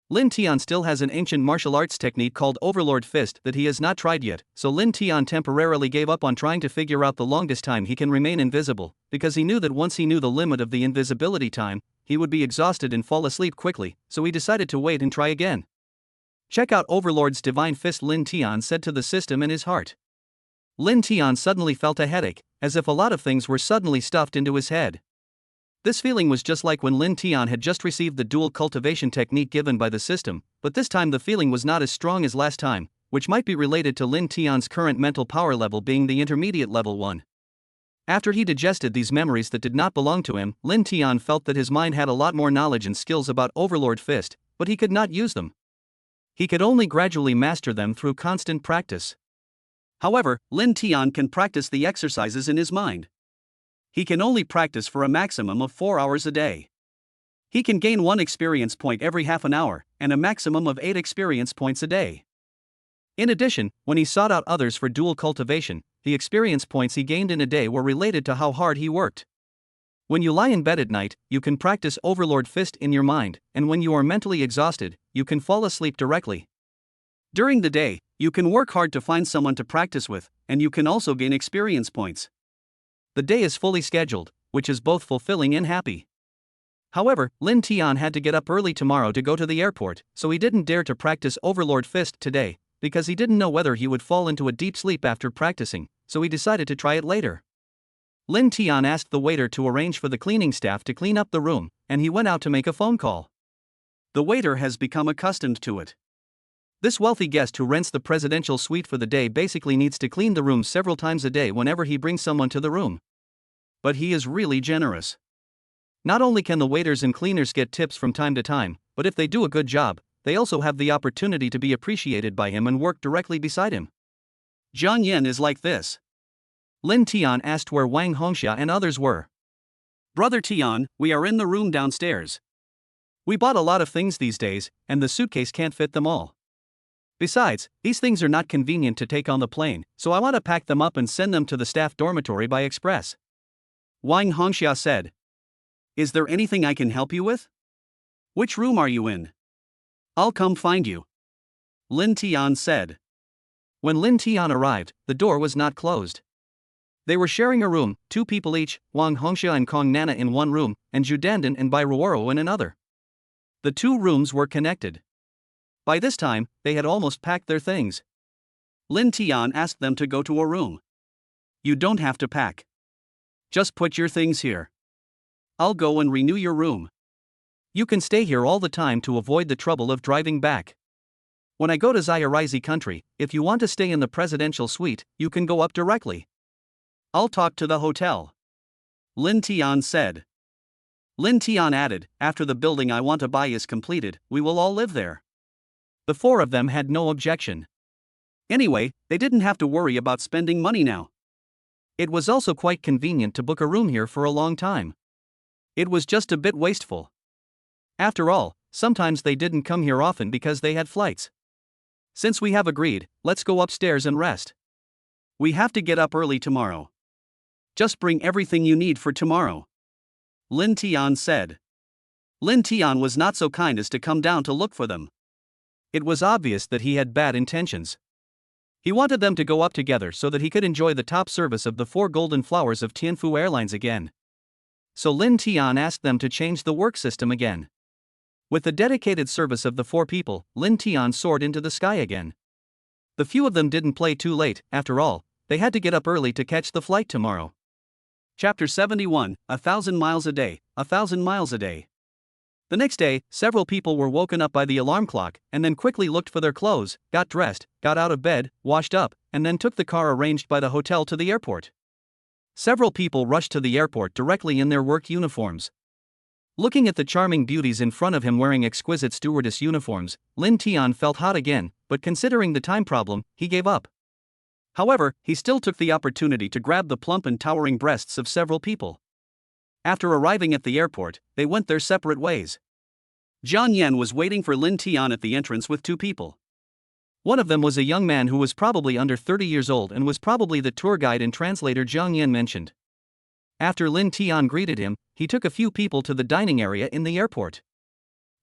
Lin Tian still has an ancient martial arts technique called Overlord Fist that he has not tried yet, so Lin Tian temporarily gave up on trying to figure out the longest time he can remain invisible, because he knew that once he knew the limit of the invisibility time, he would be exhausted and fall asleep quickly, so he decided to wait and try again. "Check out Overlord's Divine Fist," Lin Tian said to the system in his heart. Lin Tian suddenly felt a headache, as if a lot of things were suddenly stuffed into his head. This feeling was just like when Lin Tian had just received the dual cultivation technique given by the system, but this time the feeling was not as strong as last time, which might be related to Lin Tian's current mental power level being the intermediate level 1. After he digested these memories that did not belong to him, Lin Tian felt that his mind had a lot more knowledge and skills about Overlord Fist, but he could not use them. He could only gradually master them through constant practice. However, Lin Tian can practice the exercises in his mind. He can only practice for a maximum of 4 hours a day. He can gain 1 experience point every half an hour, and a maximum of 8 experience points a day. In addition, when he sought out others for dual cultivation, the experience points he gained in a day were related to how hard he worked. When you lie in bed at night, you can practice Overlord Fist in your mind, and when you are mentally exhausted, you can fall asleep directly. During the day, You can work hard to find someone to practice with, and you can also gain experience points. The day is fully scheduled, which is both fulfilling and happy. However, Linton had to get up early tomorrow to go to the airport, so he didn't dare to practice Overlord Fist today, because he didn't know whether he would fall into a deep sleep after practicing, so he decided to try it later. Linton asked the waiter to arrange for the cleaning staff to clean up the room, and he went out to make a phone call. The waiter has become accustomed to it. This wealthy guest who rents the presidential suite for the day basically needs to clean the room several times a day whenever he brings someone to the room. But he is really generous. Not only can the waiters and cleaners get tips from time to time, but if they do a good job, they also have the opportunity to be appreciated by him and work directly beside him. Jiang Yan is like this. Linton asked where Wang Hongxia and others were. Brother Tian, we are in the room downstairs. We bought a lot of things these days, and the suitcase can't fit them all. Besides, these things are not convenient to take on the plane, so I want to pack them up and send them to the staff dormitory by express. Wang Hongxia said. Is there anything I can help you with? Which room are you in? I'll come find you. Linton said. When Linton arrived, the door was not closed. They were sharing a room, 2 people each, Wang Hongxia and Kong Nana in one room, and Zhu Dandan and Bai Ruoro in another. The 2 rooms were connected. By this time, they had almost packed their things. Linton asked them to go to a room. You don't have to pack. Just put your things here. I'll go and renew your room. You can stay here all the time to avoid the trouble of driving back. When I go to Xiaorizi country, if you want to stay in the presidential suite, you can go up directly. I'll talk to the hotel. Linton said. Linton added, after the building I want to buy is completed, we will all live there. The 4 of them had no objection. Anyway, they didn't have to worry about spending money now. It was also quite convenient to book a room here for a long time. It was just a bit wasteful. After all, sometimes they didn't come here often because they had flights. Since we have agreed, let's go upstairs and rest. We have to get up early tomorrow. Just bring everything you need for tomorrow. Linton said. Linton was not so kind as to come down to look for them. It was obvious that he had bad intentions. He wanted them to go up together so that he could enjoy the top service of the 4 golden flowers of Tianfu Airlines again. So Linton asked them to change the work system again. With the dedicated service of the 4 people, Linton soared into the sky again. The few of them didn't play too late, after all, they had to get up early to catch the flight tomorrow. Chapter 71, 1,000 miles a day, 1,000 miles a day. The next day, several people were woken up by the alarm clock, and then quickly looked for their clothes, got dressed, got out of bed, washed up, and then took the car arranged by the hotel to the airport. Several people rushed to the airport directly in their work uniforms. Looking at the charming beauties in front of him wearing exquisite stewardess uniforms, Linton felt hot again, but considering the time problem, he gave up. However, he still took the opportunity to grab the plump and towering breasts of several people. After arriving at the airport, they went their separate ways. Jiang Yan was waiting for Linton at the entrance with 2 people. One of them was a young man who was probably under 30 years old and was probably the tour guide and translator Jiang Yan mentioned. After Linton greeted him, he took a few people to the dining area in the airport.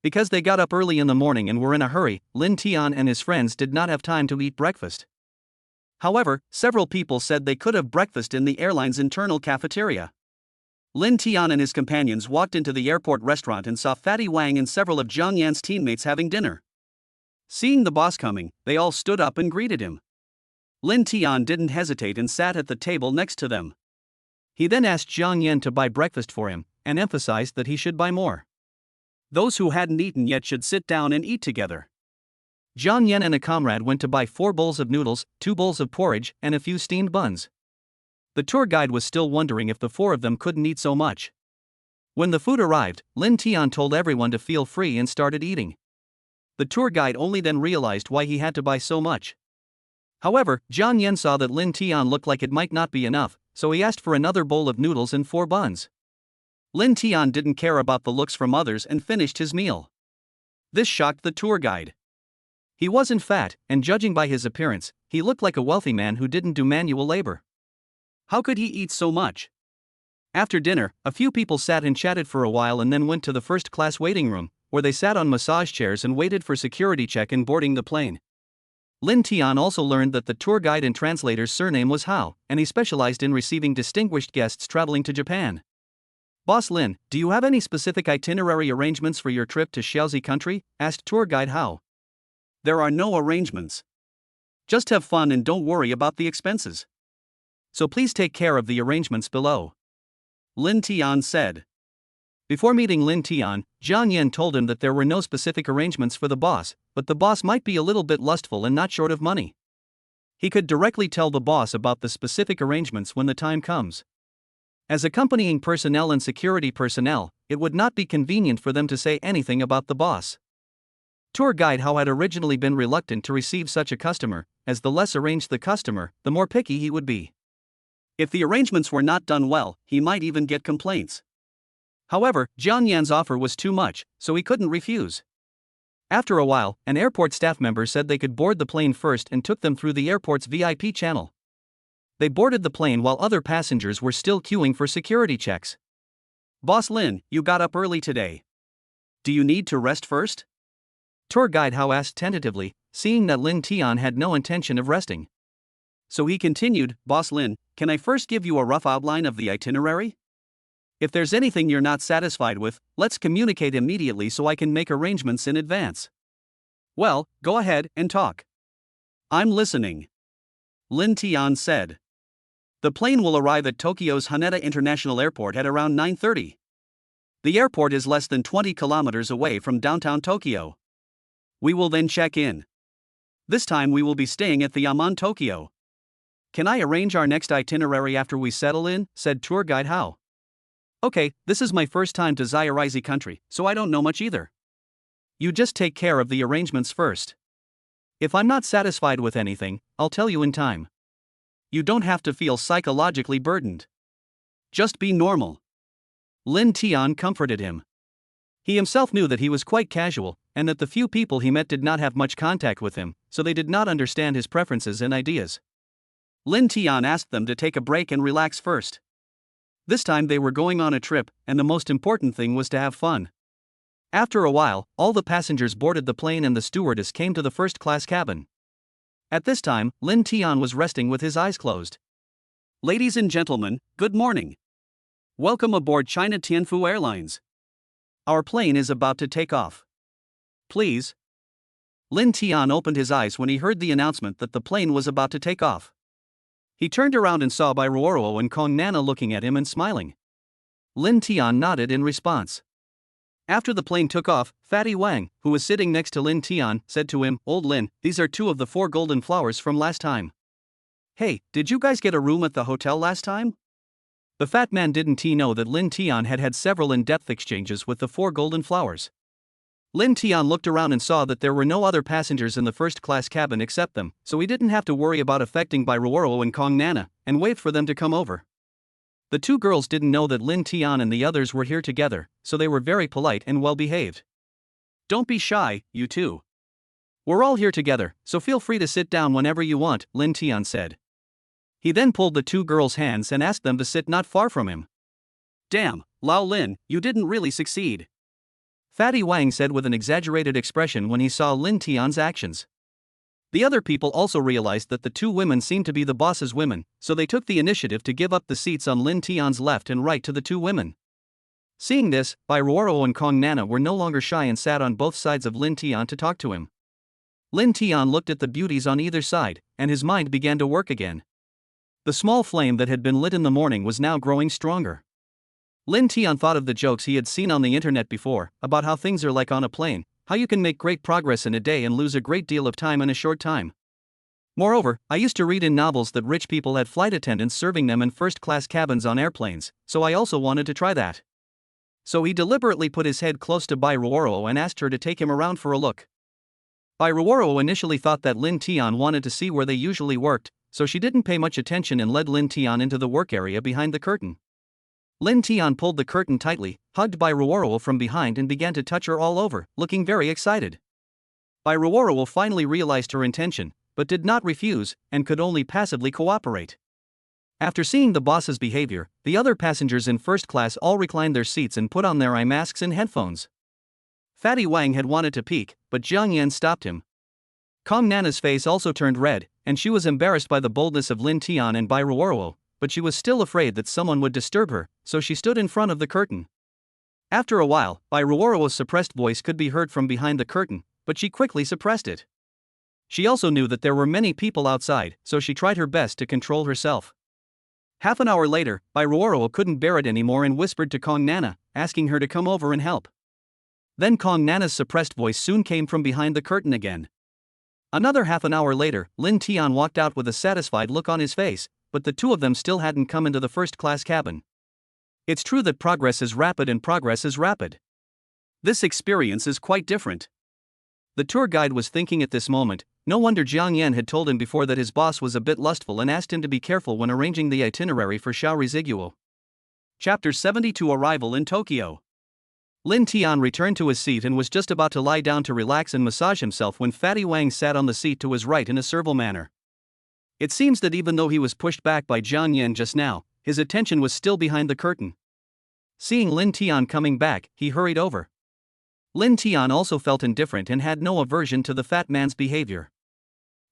Because they got up early in the morning and were in a hurry, Linton and his friends did not have time to eat breakfast. However, several people said they could have breakfast in the airline's internal cafeteria. Linton and his companions walked into the airport restaurant and saw Fatty Wang and several of Jiang Yan's teammates having dinner. Seeing the boss coming, they all stood up and greeted him. Linton didn't hesitate and sat at the table next to them. He then asked Jiang Yan to buy breakfast for him, and emphasized that he should buy more. Those who hadn't eaten yet should sit down and eat together. Jiang Yan and a comrade went to buy 4 bowls of noodles, 2 bowls of porridge, and a few steamed buns. The tour guide was still wondering if the 4 of them couldn't eat so much. When the food arrived, Linton told everyone to feel free and started eating. The tour guide only then realized why he had to buy so much. However, Jiang Yan saw that Linton looked like it might not be enough, so he asked for another bowl of noodles and 4 buns. Linton didn't care about the looks from others and finished his meal. This shocked the tour guide. He wasn't fat, and judging by his appearance, he looked like a wealthy man who didn't do manual labor. How could he eat so much? After dinner, a few people sat and chatted for a while and then went to the first-class waiting room, where they sat on massage chairs and waited for security check and boarding the plane. Lin Tian also learned that the tour guide and translator's surname was Hao, and he specialized in receiving distinguished guests traveling to Japan. "Boss Lin, do you have any specific itinerary arrangements for your trip to Xiaozi country?" asked tour guide Hao. "There are no arrangements. Just have fun and don't worry about the expenses. So please take care of the arrangements below," Lin Tian said. Before meeting Lin Tian, Zhang Yan told him that there were no specific arrangements for the boss, but the boss might be a little bit lustful and not short of money. He could directly tell the boss about the specific arrangements when the time comes. As accompanying personnel and security personnel, it would not be convenient for them to say anything about the boss. Tour guide Hao had originally been reluctant to receive such a customer, as the less arranged the customer, the more picky he would be. If the arrangements were not done well, he might even get complaints. However, Zhang Yan's offer was too much, so he couldn't refuse. After a while, an airport staff member said they could board the plane first and took them through the airport's VIP channel. They boarded the plane while other passengers were still queuing for security checks. "Boss Lin, you got up early today. Do you need to rest first?" Tour guide Hao asked tentatively, seeing that Lin Tian had no intention of resting. So he continued, "Boss Lin, can I first give you a rough outline of the itinerary? If there's anything you're not satisfied with, let's communicate immediately so I can make arrangements in advance." "Well, go ahead and talk. I'm listening," Lin Tian said. "The plane will arrive at Tokyo's Haneda International Airport at around 9:30. The airport is less than 20 kilometers away from downtown Tokyo. We will then check in. This time we will be staying at the Yaman Tokyo. Can I arrange our next itinerary after we settle in?" said tour guide Hao. "Okay, this is my first time to Xiaozi country, so I don't know much either. You just take care of the arrangements first. If I'm not satisfied with anything, I'll tell you in time. You don't have to feel psychologically burdened. Just be normal." Lin Tian comforted him. He himself knew that he was quite casual, and that the few people he met did not have much contact with him, so they did not understand his preferences and ideas. Lin Tian asked them to take a break and relax first. This time they were going on a trip, and the most important thing was to have fun. After a while, all the passengers boarded the plane and the stewardess came to the first-class cabin. At this time, Lin Tian was resting with his eyes closed. "Ladies and gentlemen, good morning. Welcome aboard China Tianfu Airlines. Our plane is about to take off. Please." Lin Tian opened his eyes when he heard the announcement that the plane was about to take off. He turned around and saw Bai Ruoro and Kong Nana looking at him and smiling. Lin Tian nodded in response. After the plane took off, Fatty Wang, who was sitting next to Lin Tian, said to him, "Old Lin, these are 2 of the 4 golden flowers from last time. Hey, did you guys get a room at the hotel last time?" The fat man didn't know that Lin Tian had had several in-depth exchanges with the 4 golden flowers. Lin Tian looked around and saw that there were no other passengers in the first-class cabin except them, so he didn't have to worry about affecting Bai Ruoro and Kong Nana, and waved for them to come over. The 2 girls didn't know that Lin Tian and the others were here together, so they were very polite and well-behaved. "Don't be shy, you two. We're all here together, so feel free to sit down whenever you want," Lin Tian said. He then pulled the 2 girls' hands and asked them to sit not far from him. "Damn, Lao Lin, you didn't really succeed," Fatty Wang said with an exaggerated expression when he saw Lin Tian's actions. The other people also realized that the 2 women seemed to be the boss's women, so they took the initiative to give up the seats on Lin Tian's left and right to the 2 women. Seeing this, Bai Ruoro and Kong Nana were no longer shy and sat on both sides of Lin Tian to talk to him. Lin Tian looked at the beauties on either side, and his mind began to work again. The small flame that had been lit in the morning was now growing stronger. Lin Tian thought of the jokes he had seen on the internet before, about how things are like on a plane, how you can make great progress in a day and lose a great deal of time in a short time. Moreover, I used to read in novels that rich people had flight attendants serving them in first-class cabins on airplanes, so I also wanted to try that. So he deliberately put his head close to Bai Ruoro and asked her to take him around for a look. Bai Ruoro initially thought that Lin Tian wanted to see where they usually worked, so she didn't pay much attention and led Lin Tian into the work area behind the curtain. Lin Tian pulled the curtain tightly, hugged Bai Ruoro from behind and began to touch her all over, looking very excited. Bai Ruoro finally realized her intention, but did not refuse, and could only passively cooperate. After seeing the boss's behavior, the other passengers in first class all reclined their seats and put on their eye masks and headphones. Fatty Wang had wanted to peek, but Zhang Yan stopped him. Kong Nana's face also turned red, and she was embarrassed by the boldness of Lin Tian and Bai Ruoro, but she was still afraid that someone would disturb her, so she stood in front of the curtain. After a while, Bai Ruoro's suppressed voice could be heard from behind the curtain, but she quickly suppressed it. She also knew that there were many people outside, so she tried her best to control herself. Half an hour later, Bai Ruoro couldn't bear it anymore and whispered to Kong Nana, asking her to come over and help. Then Kong Nana's suppressed voice soon came from behind the curtain again. Another half an hour later, Lin Tian walked out with a satisfied look on his face, but the two of them still hadn't come into the first-class cabin. It's true that progress is rapid and progress is rapid. This experience is quite different. The tour guide was thinking at this moment. No wonder Jiang Yan had told him before that his boss was a bit lustful and asked him to be careful when arranging the itinerary for Xiao Riziguo. Chapter 72 Arrival in Tokyo. Lin Tian returned to his seat and was just about to lie down to relax and massage himself when Fatty Wang sat on the seat to his right in a servile manner. It seems that even though he was pushed back by Jiang Yan just now, his attention was still behind the curtain. Seeing Lin Tian coming back, he hurried over. Lin Tian also felt indifferent and had no aversion to the fat man's behavior.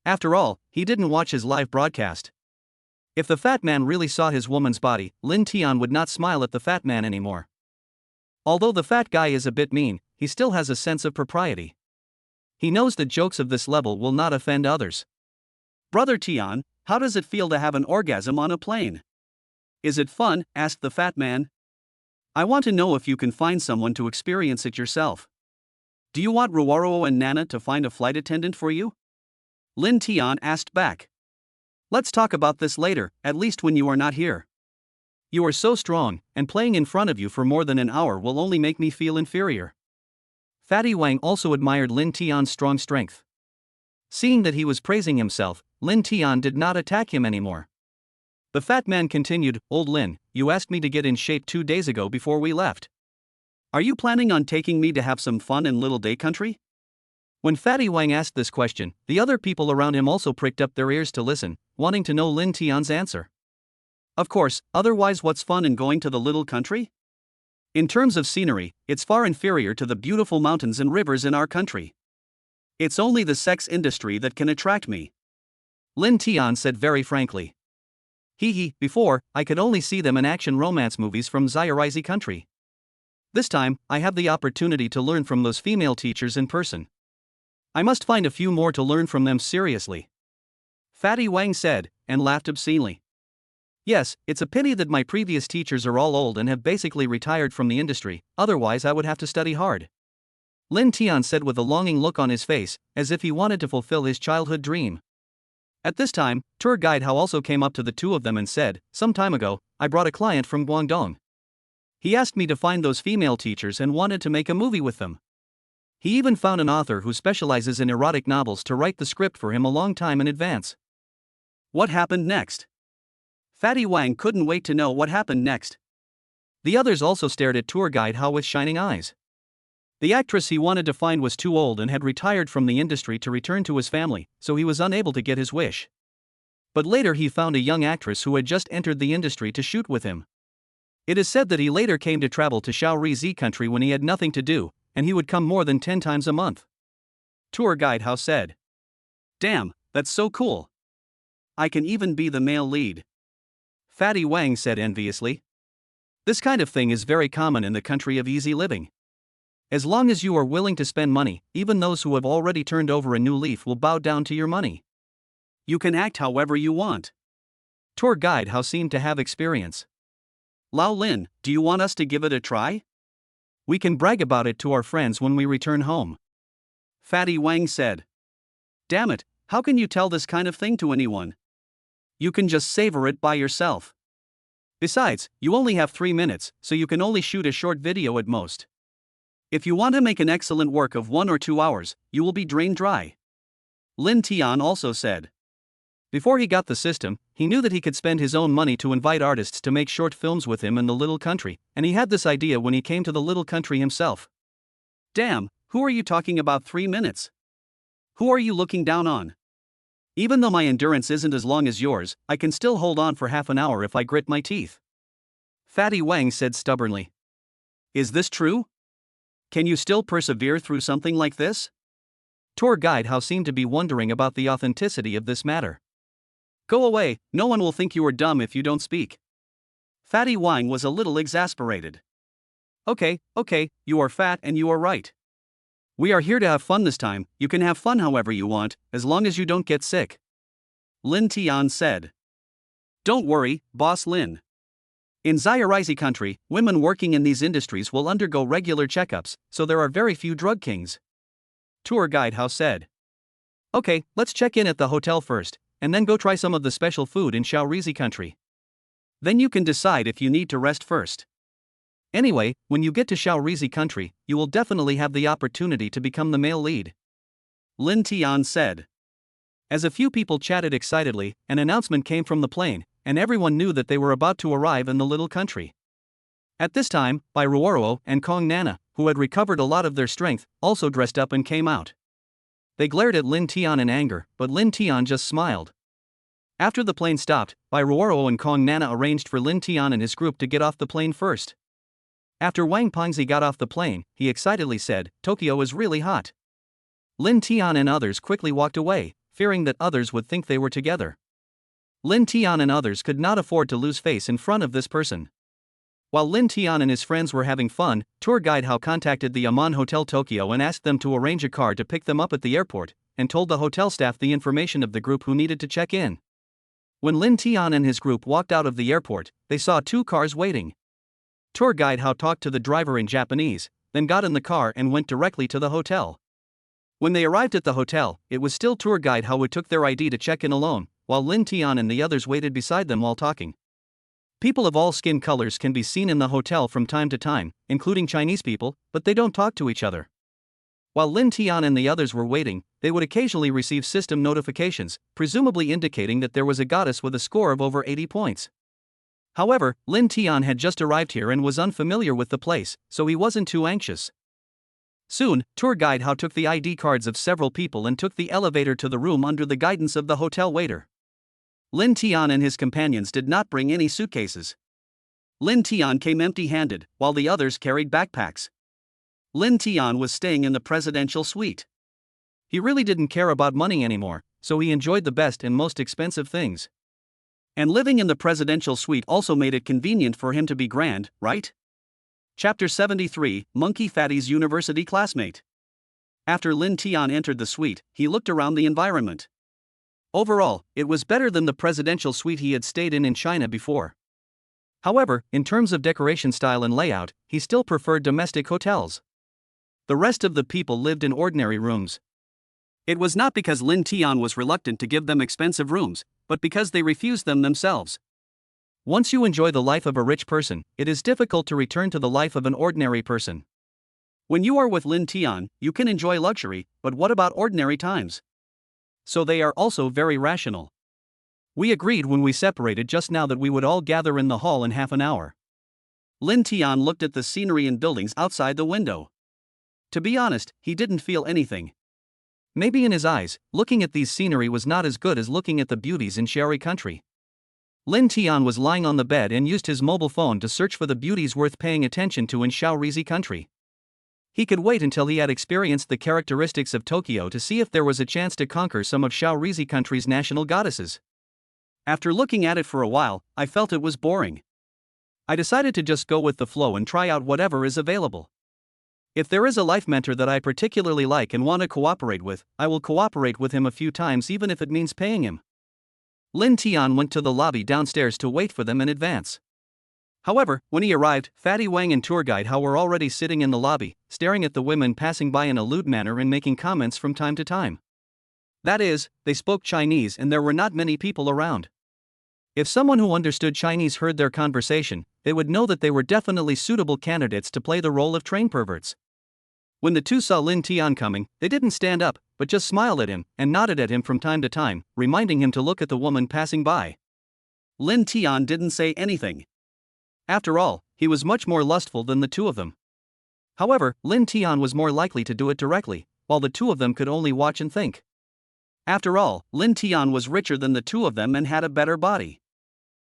After all, he didn't watch his live broadcast. If the fat man really saw his woman's body, Lin Tian would not smile at the fat man anymore. Although the fat guy is a bit mean, he still has a sense of propriety. He knows that jokes of this level will not offend others. Brother Tian, how does it feel to have an orgasm on a plane? Is it fun? Asked the fat man. I want to know if you can find someone to experience it yourself. Do you want Ruoro and Nana to find a flight attendant for you? Lin Tian asked back. Let's talk about this later, at least when you are not here. You are so strong, and playing in front of you for more than an hour will only make me feel inferior. Fatty Wang also admired Lin Tian's strong strength. Seeing that he was praising himself, Lin Tian did not attack him anymore. The fat man continued, Old Lin, you asked me to get in shape 2 days ago before we left. Are you planning on taking me to have some fun in Little Day Country? When Fatty Wang asked this question, the other people around him also pricked up their ears to listen, wanting to know Lin Tian's answer. Of course, otherwise what's fun in going to the little country? In terms of scenery, it's far inferior to the beautiful mountains and rivers in our country. It's only the sex industry that can attract me. Lin Tian said very frankly. Before, I could only see them in action romance movies from Xiaorizi country. This time, I have the opportunity to learn from those female teachers in person. I must find a few more to learn from them seriously. Fatty Wang said, and laughed obscenely. Yes, it's a pity that my previous teachers are all old and have basically retired from the industry, otherwise I would have to study hard. Lin Tian said with a longing look on his face, as if he wanted to fulfill his childhood dream. At this time, tour guide Hao also came up to the two of them and said, some time ago, I brought a client from Guangdong. He asked me to find those female teachers and wanted to make a movie with them. He even found an author who specializes in erotic novels to write the script for him a long time in advance. What happened next? Fatty Wang couldn't wait to know what happened next. The others also stared at tour guide Hao with shining eyes. The actress he wanted to find was too old and had retired from the industry to return to his family, so he was unable to get his wish. But later he found a young actress who had just entered the industry to shoot with him. It is said that he later came to travel to Xiaorizi country when he had nothing to do, and he would come more than 10 times a month. Tour guide Hao said. Damn, that's so cool. I can even be the male lead. Fatty Wang said enviously. This kind of thing is very common in the country of easy living. As long as you are willing to spend money, even those who have already turned over a new leaf will bow down to your money. You can act however you want. Tour guide Hao seemed to have experience. Lao Lin, do you want us to give it a try? We can brag about it to our friends when we return home. Fatty Wang said. Damn it, how can you tell this kind of thing to anyone? You can just savor it by yourself. Besides, you only have 3 minutes, so you can only shoot a short video at most. If you want to make an excellent work of 1 or 2 hours, you will be drained dry. Lin Tian also said. Before he got the system, he knew that he could spend his own money to invite artists to make short films with him in the little country, and he had this idea when he came to the little country himself. Damn, who are you talking about 3 minutes? Who are you looking down on? Even though my endurance isn't as long as yours, I can still hold on for half an hour if I grit my teeth. Fatty Wang said stubbornly. Is this true? Can you still persevere through something like this? Tour guide Hao seemed to be wondering about the authenticity of this matter. Go away, no one will think you are dumb if you don't speak. Fatty Wang was a little exasperated. Okay, you are fat and you are right. We are here to have fun this time. You can have fun however you want, as long as you don't get sick. Linton said. Don't worry, Boss Lin. In Liisi country, women working in these industries will undergo regular checkups, so there are very few drug kings. Tour guide Hao said. Okay, let's check in at the hotel first, and then go try some of the special food in Liisi country. Then you can decide if you need to rest first. Anyway, when you get to Liisi country, you will definitely have the opportunity to become the male lead. Linton said. As a few people chatted excitedly, an announcement came from the plane, and everyone knew that they were about to arrive in the little country. At this time, Bai Ruashua and Kong Nana, who had recovered a lot of their strength, also dressed up and came out. They glared at Linton in anger, but Linton just smiled. After the plane stopped, Bai Ruashua and Kong Nana arranged for Linton and his group to get off the plane first. After Wang Pengzi got off the plane, he excitedly said, Tokyo is really hot. Linton and others quickly walked away, fearing that others would think they were together. Linton and others could not afford to lose face in front of this person. While Linton and his friends were having fun, tour guide Hao contacted the Aman Hotel Tokyo and asked them to arrange a car to pick them up at the airport, and told the hotel staff the information of the group who needed to check in. When Linton and his group walked out of the airport, they saw 2 cars waiting. Tour guide Hao talked to the driver in Japanese, then got in the car and went directly to the hotel. When they arrived at the hotel, it was still tour guide Hao who took their ID to check in alone, while Linton and the others waited beside them while talking. People of all skin colors can be seen in the hotel from time to time, including Chinese people, but they don't talk to each other. While Linton and the others were waiting, they would occasionally receive system notifications, presumably indicating that there was a goddess with a score of over 80 points. However, Linton had just arrived here and was unfamiliar with the place, so he wasn't too anxious. Soon, tour guide Hao took the ID cards of several people and took the elevator to the room under the guidance of the hotel waiter. Linton and his companions did not bring any suitcases. Linton came empty-handed, while the others carried backpacks. Linton was staying in the presidential suite. He really didn't care about money anymore, so he enjoyed the best and most expensive things. And living in the presidential suite also made it convenient for him to be grand, right? Chapter 73, Monkey Fatty's University Classmate. After Linton entered the suite, he looked around the environment. Overall, it was better than the presidential suite he had stayed in China before. However, in terms of decoration style and layout, he still preferred domestic hotels. The rest of the people lived in ordinary rooms. It was not because Linton was reluctant to give them expensive rooms, but because they refused them themselves. Once you enjoy the life of a rich person, it is difficult to return to the life of an ordinary person. When you are with Linton, you can enjoy luxury, but what about ordinary times? So they are also very rational. We agreed when we separated just now that we would all gather in the hall in half an hour. Linton looked at the scenery and buildings outside the window. To be honest, he didn't feel anything. Maybe in his eyes, looking at these scenery was not as good as looking at the beauties in Liisi country. Linton was lying on the bed and used his mobile phone to search for the beauties worth paying attention to in Liisi country. He could wait until he had experienced the characteristics of Tokyo to see if there was a chance to conquer some of Liisi country's national goddesses. After looking at it for a while, I felt it was boring. I decided to just go with the flow and try out whatever is available. If there is a life mentor that I particularly like and want to cooperate with, I will cooperate with him a few times even if it means paying him. Linton went to the lobby downstairs to wait for them in advance. However, when he arrived, Fatty Wang and tour guide Hao were already sitting in the lobby, staring at the women passing by in a lewd manner and making comments from time to time. That is, they spoke Chinese and there were not many people around. If someone who understood Chinese heard their conversation, they would know that they were definitely suitable candidates to play the role of train perverts. When the two saw Linton coming, they didn't stand up, but just smiled at him and nodded at him from time to time, reminding him to look at the woman passing by. Linton didn't say anything. After all, he was much more lustful than the two of them. However, Linton was more likely to do it directly, while the two of them could only watch and think. After all, Linton was richer than the two of them and had a better body.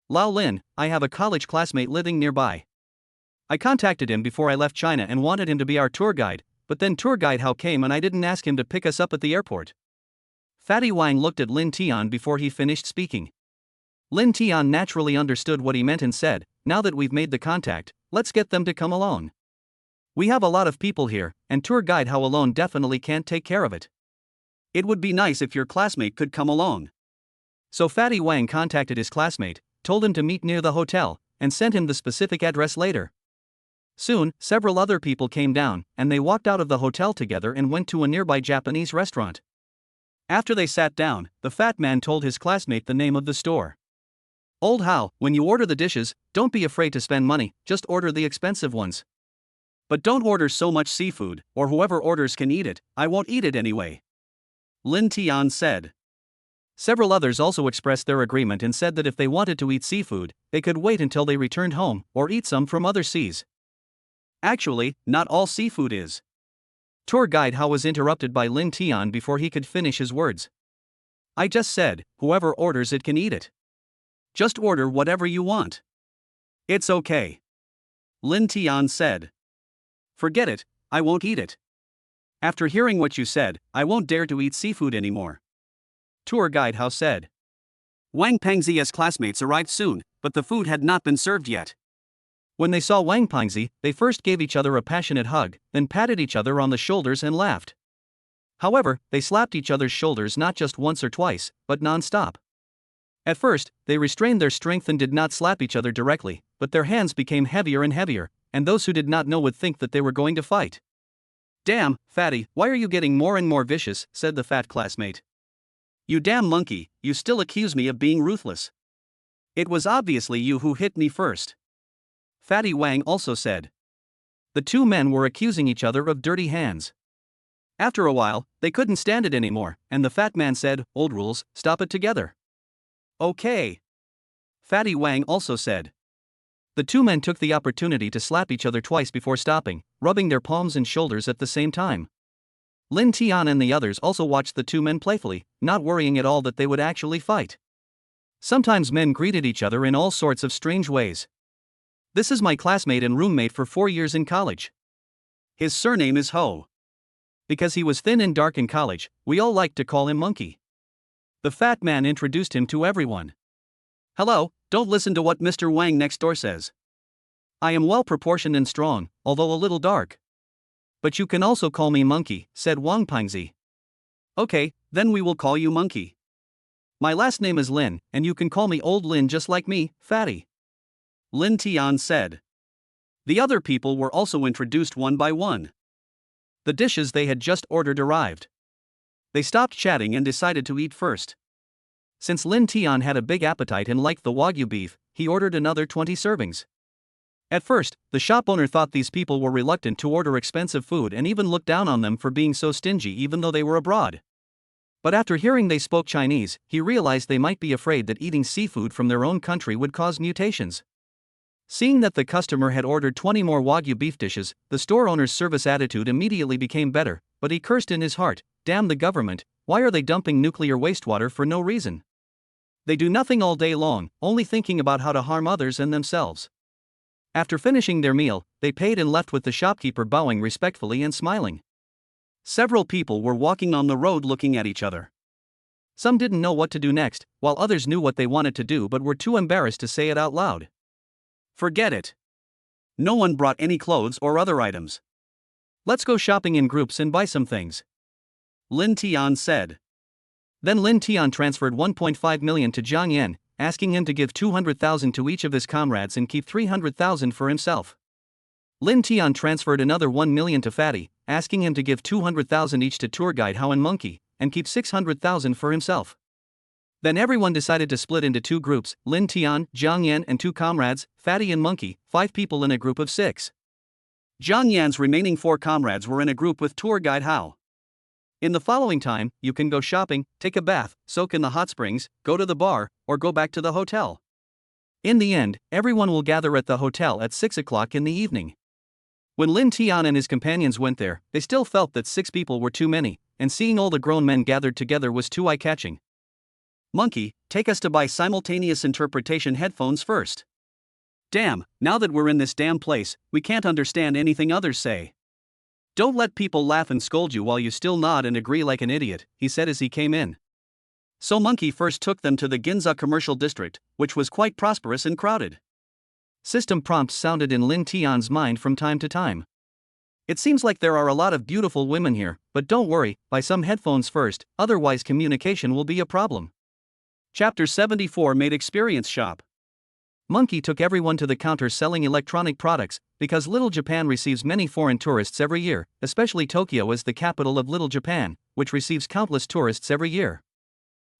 Lao Lin, I have a college classmate living nearby. I contacted him before I left China and wanted him to be our tour guide, but then tour guide Hao came and I didn't ask him to pick us up at the airport. Fatty Wang looked at Lin Tian before he finished speaking. Lin Tian naturally understood what he meant and said, now that we've made the contact, let's get them to come along. We have a lot of people here, and tour guide Hao alone definitely can't take care of it. It would be nice if your classmate could come along. So Fatty Wang contacted his classmate, told him to meet near the hotel, and sent him the specific address later. Soon, several other people came down, and they walked out of the hotel together and went to a nearby Japanese restaurant. After they sat down, the fat man told his classmate the name of the store. Old Hao, when you order the dishes, don't be afraid to spend money, just order the expensive ones. But don't order so much seafood, or whoever orders can eat it, I won't eat it anyway. Lin Tian said. Several others also expressed their agreement and said that if they wanted to eat seafood, they could wait until they returned home, or eat some from other seas. Actually, not all seafood is. Tour guide Hao was interrupted by Lin Tian before he could finish his words. I just said, whoever orders it can eat it. Just order whatever you want. It's okay. Lin Tian said. Forget it, I won't eat it. After hearing what you said, I won't dare to eat seafood anymore. Tour guide Hao said. Wang Pengzi's classmates arrived soon, but the food had not been served yet. When they saw Wang Pengzi, they first gave each other a passionate hug, then patted each other on the shoulders and laughed. However, they slapped each other's shoulders not just once or twice, but non-stop. At first, they restrained their strength and did not slap each other directly, but their hands became heavier and heavier, and those who did not know would think that they were going to fight. Damn, fatty, why are you getting more and more vicious, said the fat classmate. You damn monkey, you still accuse me of being ruthless. It was obviously you who hit me first. Fatty Wang also said. The two men were accusing each other of dirty hands. After a while, they couldn't stand it anymore, and the fat man said, old rules, stop it together. Okay. Fatty Wang also said. The two men took the opportunity to slap each other twice before stopping, rubbing their palms and shoulders at the same time. Lin Tian and the others also watched the two men playfully, not worrying at all that they would actually fight. Sometimes men greeted each other in all sorts of strange ways. This is my classmate and roommate for 4 years in college. His surname is Ho. Because he was thin and dark in college, we all liked to call him Monkey. The fat man introduced him to everyone. Hello, don't listen to what Mr. Wang next door says. I am well proportioned and strong, although a little dark. But you can also call me Monkey, said Wang Pengzi. Okay, then we will call you Monkey. My last name is Lin, and you can call me Old Lin just like me, Fatty. Lin Tian said. The other people were also introduced one by one. The dishes they had just ordered arrived. They stopped chatting and decided to eat first. Since Lin Tian had a big appetite and liked the Wagyu beef, he ordered another 20 servings. At first, the shop owner thought these people were reluctant to order expensive food and even looked down on them for being so stingy even though they were abroad. But after hearing they spoke Chinese, he realized they might be afraid that eating seafood from their own country would cause mutations. Seeing that the customer had ordered 20 more Wagyu beef dishes, the store owner's service attitude immediately became better, but he cursed in his heart, damn the government, why are they dumping nuclear wastewater for no reason? They do nothing all day long, only thinking about how to harm others and themselves. After finishing their meal, they paid and left with the shopkeeper bowing respectfully and smiling. Several people were walking on the road looking at each other. Some didn't know what to do next, while others knew what they wanted to do but were too embarrassed to say it out loud. Forget it. No one brought any clothes or other items. Let's go shopping in groups and buy some things. Lin Tian said. Then Lin Tian transferred 1.5 million to Zhang Yan, asking him to give 200,000 to each of his comrades and keep 300,000 for himself. Lin Tian transferred another 1 million to Fatty, asking him to give 200,000 each to tour guide Hao and Monkey, and keep 600,000 for himself. Then everyone decided to split into two groups, Lin Tian, Zhang Yan and two comrades, Fatty and Monkey, 5 people in a group of 6. Zhang Yan's remaining 4 comrades were in a group with tour guide Hao. In the following time, you can go shopping, take a bath, soak in the hot springs, go to the bar, or go back to the hotel. In the end, everyone will gather at the hotel at 6 o'clock in the evening. When Lin Tian and his companions went there, they still felt that 6 people were too many, and seeing all the grown men gathered together was too eye-catching. Monkey, take us to buy simultaneous interpretation headphones first. Damn, now that we're in this damn place, we can't understand anything others say. Don't let people laugh and scold you while you still nod and agree like an idiot, he said as he came in. So Monkey first took them to the Ginza commercial district, which was quite prosperous and crowded. System prompts sounded in Lin Tian's mind from time to time. It seems like there are a lot of beautiful women here, but don't worry, buy some headphones first, otherwise communication will be a problem. Chapter 74 Made Experience Shop. Monkey took everyone to the counter selling electronic products, because Little Japan receives many foreign tourists every year, especially Tokyo is the capital of Little Japan, which receives countless tourists every year.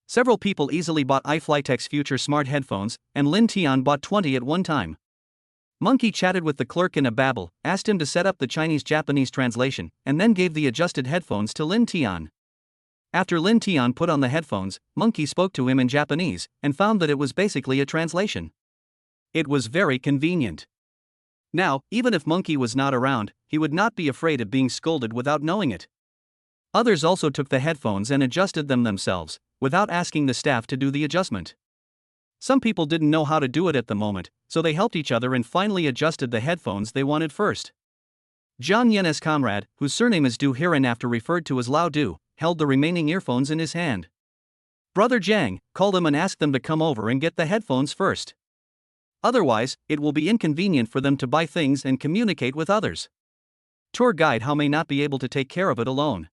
Several people easily bought iFlytek's future smart headphones, and Lin Tian bought 20 at one time. Monkey chatted with the clerk in a babble, asked him to set up the Chinese-Japanese translation, and then gave the adjusted headphones to Lin Tian. After Lin Tian put on the headphones, Monkey spoke to him in Japanese, and found that it was basically a translation. It was very convenient. Now, even if Monkey was not around, he would not be afraid of being scolded without knowing it. Others also took the headphones and adjusted them themselves, without asking the staff to do the adjustment. Some people didn't know how to do it at the moment, so they helped each other and finally adjusted the headphones they wanted first. Zhang Yan's comrade, whose surname is Du hereinafter referred to as Lao Du, held the remaining earphones in his hand. Brother Zhang, call them and ask them to come over and get the headphones first. Otherwise, it will be inconvenient for them to buy things and communicate with others. Tour guide How may not be able to take care of it alone.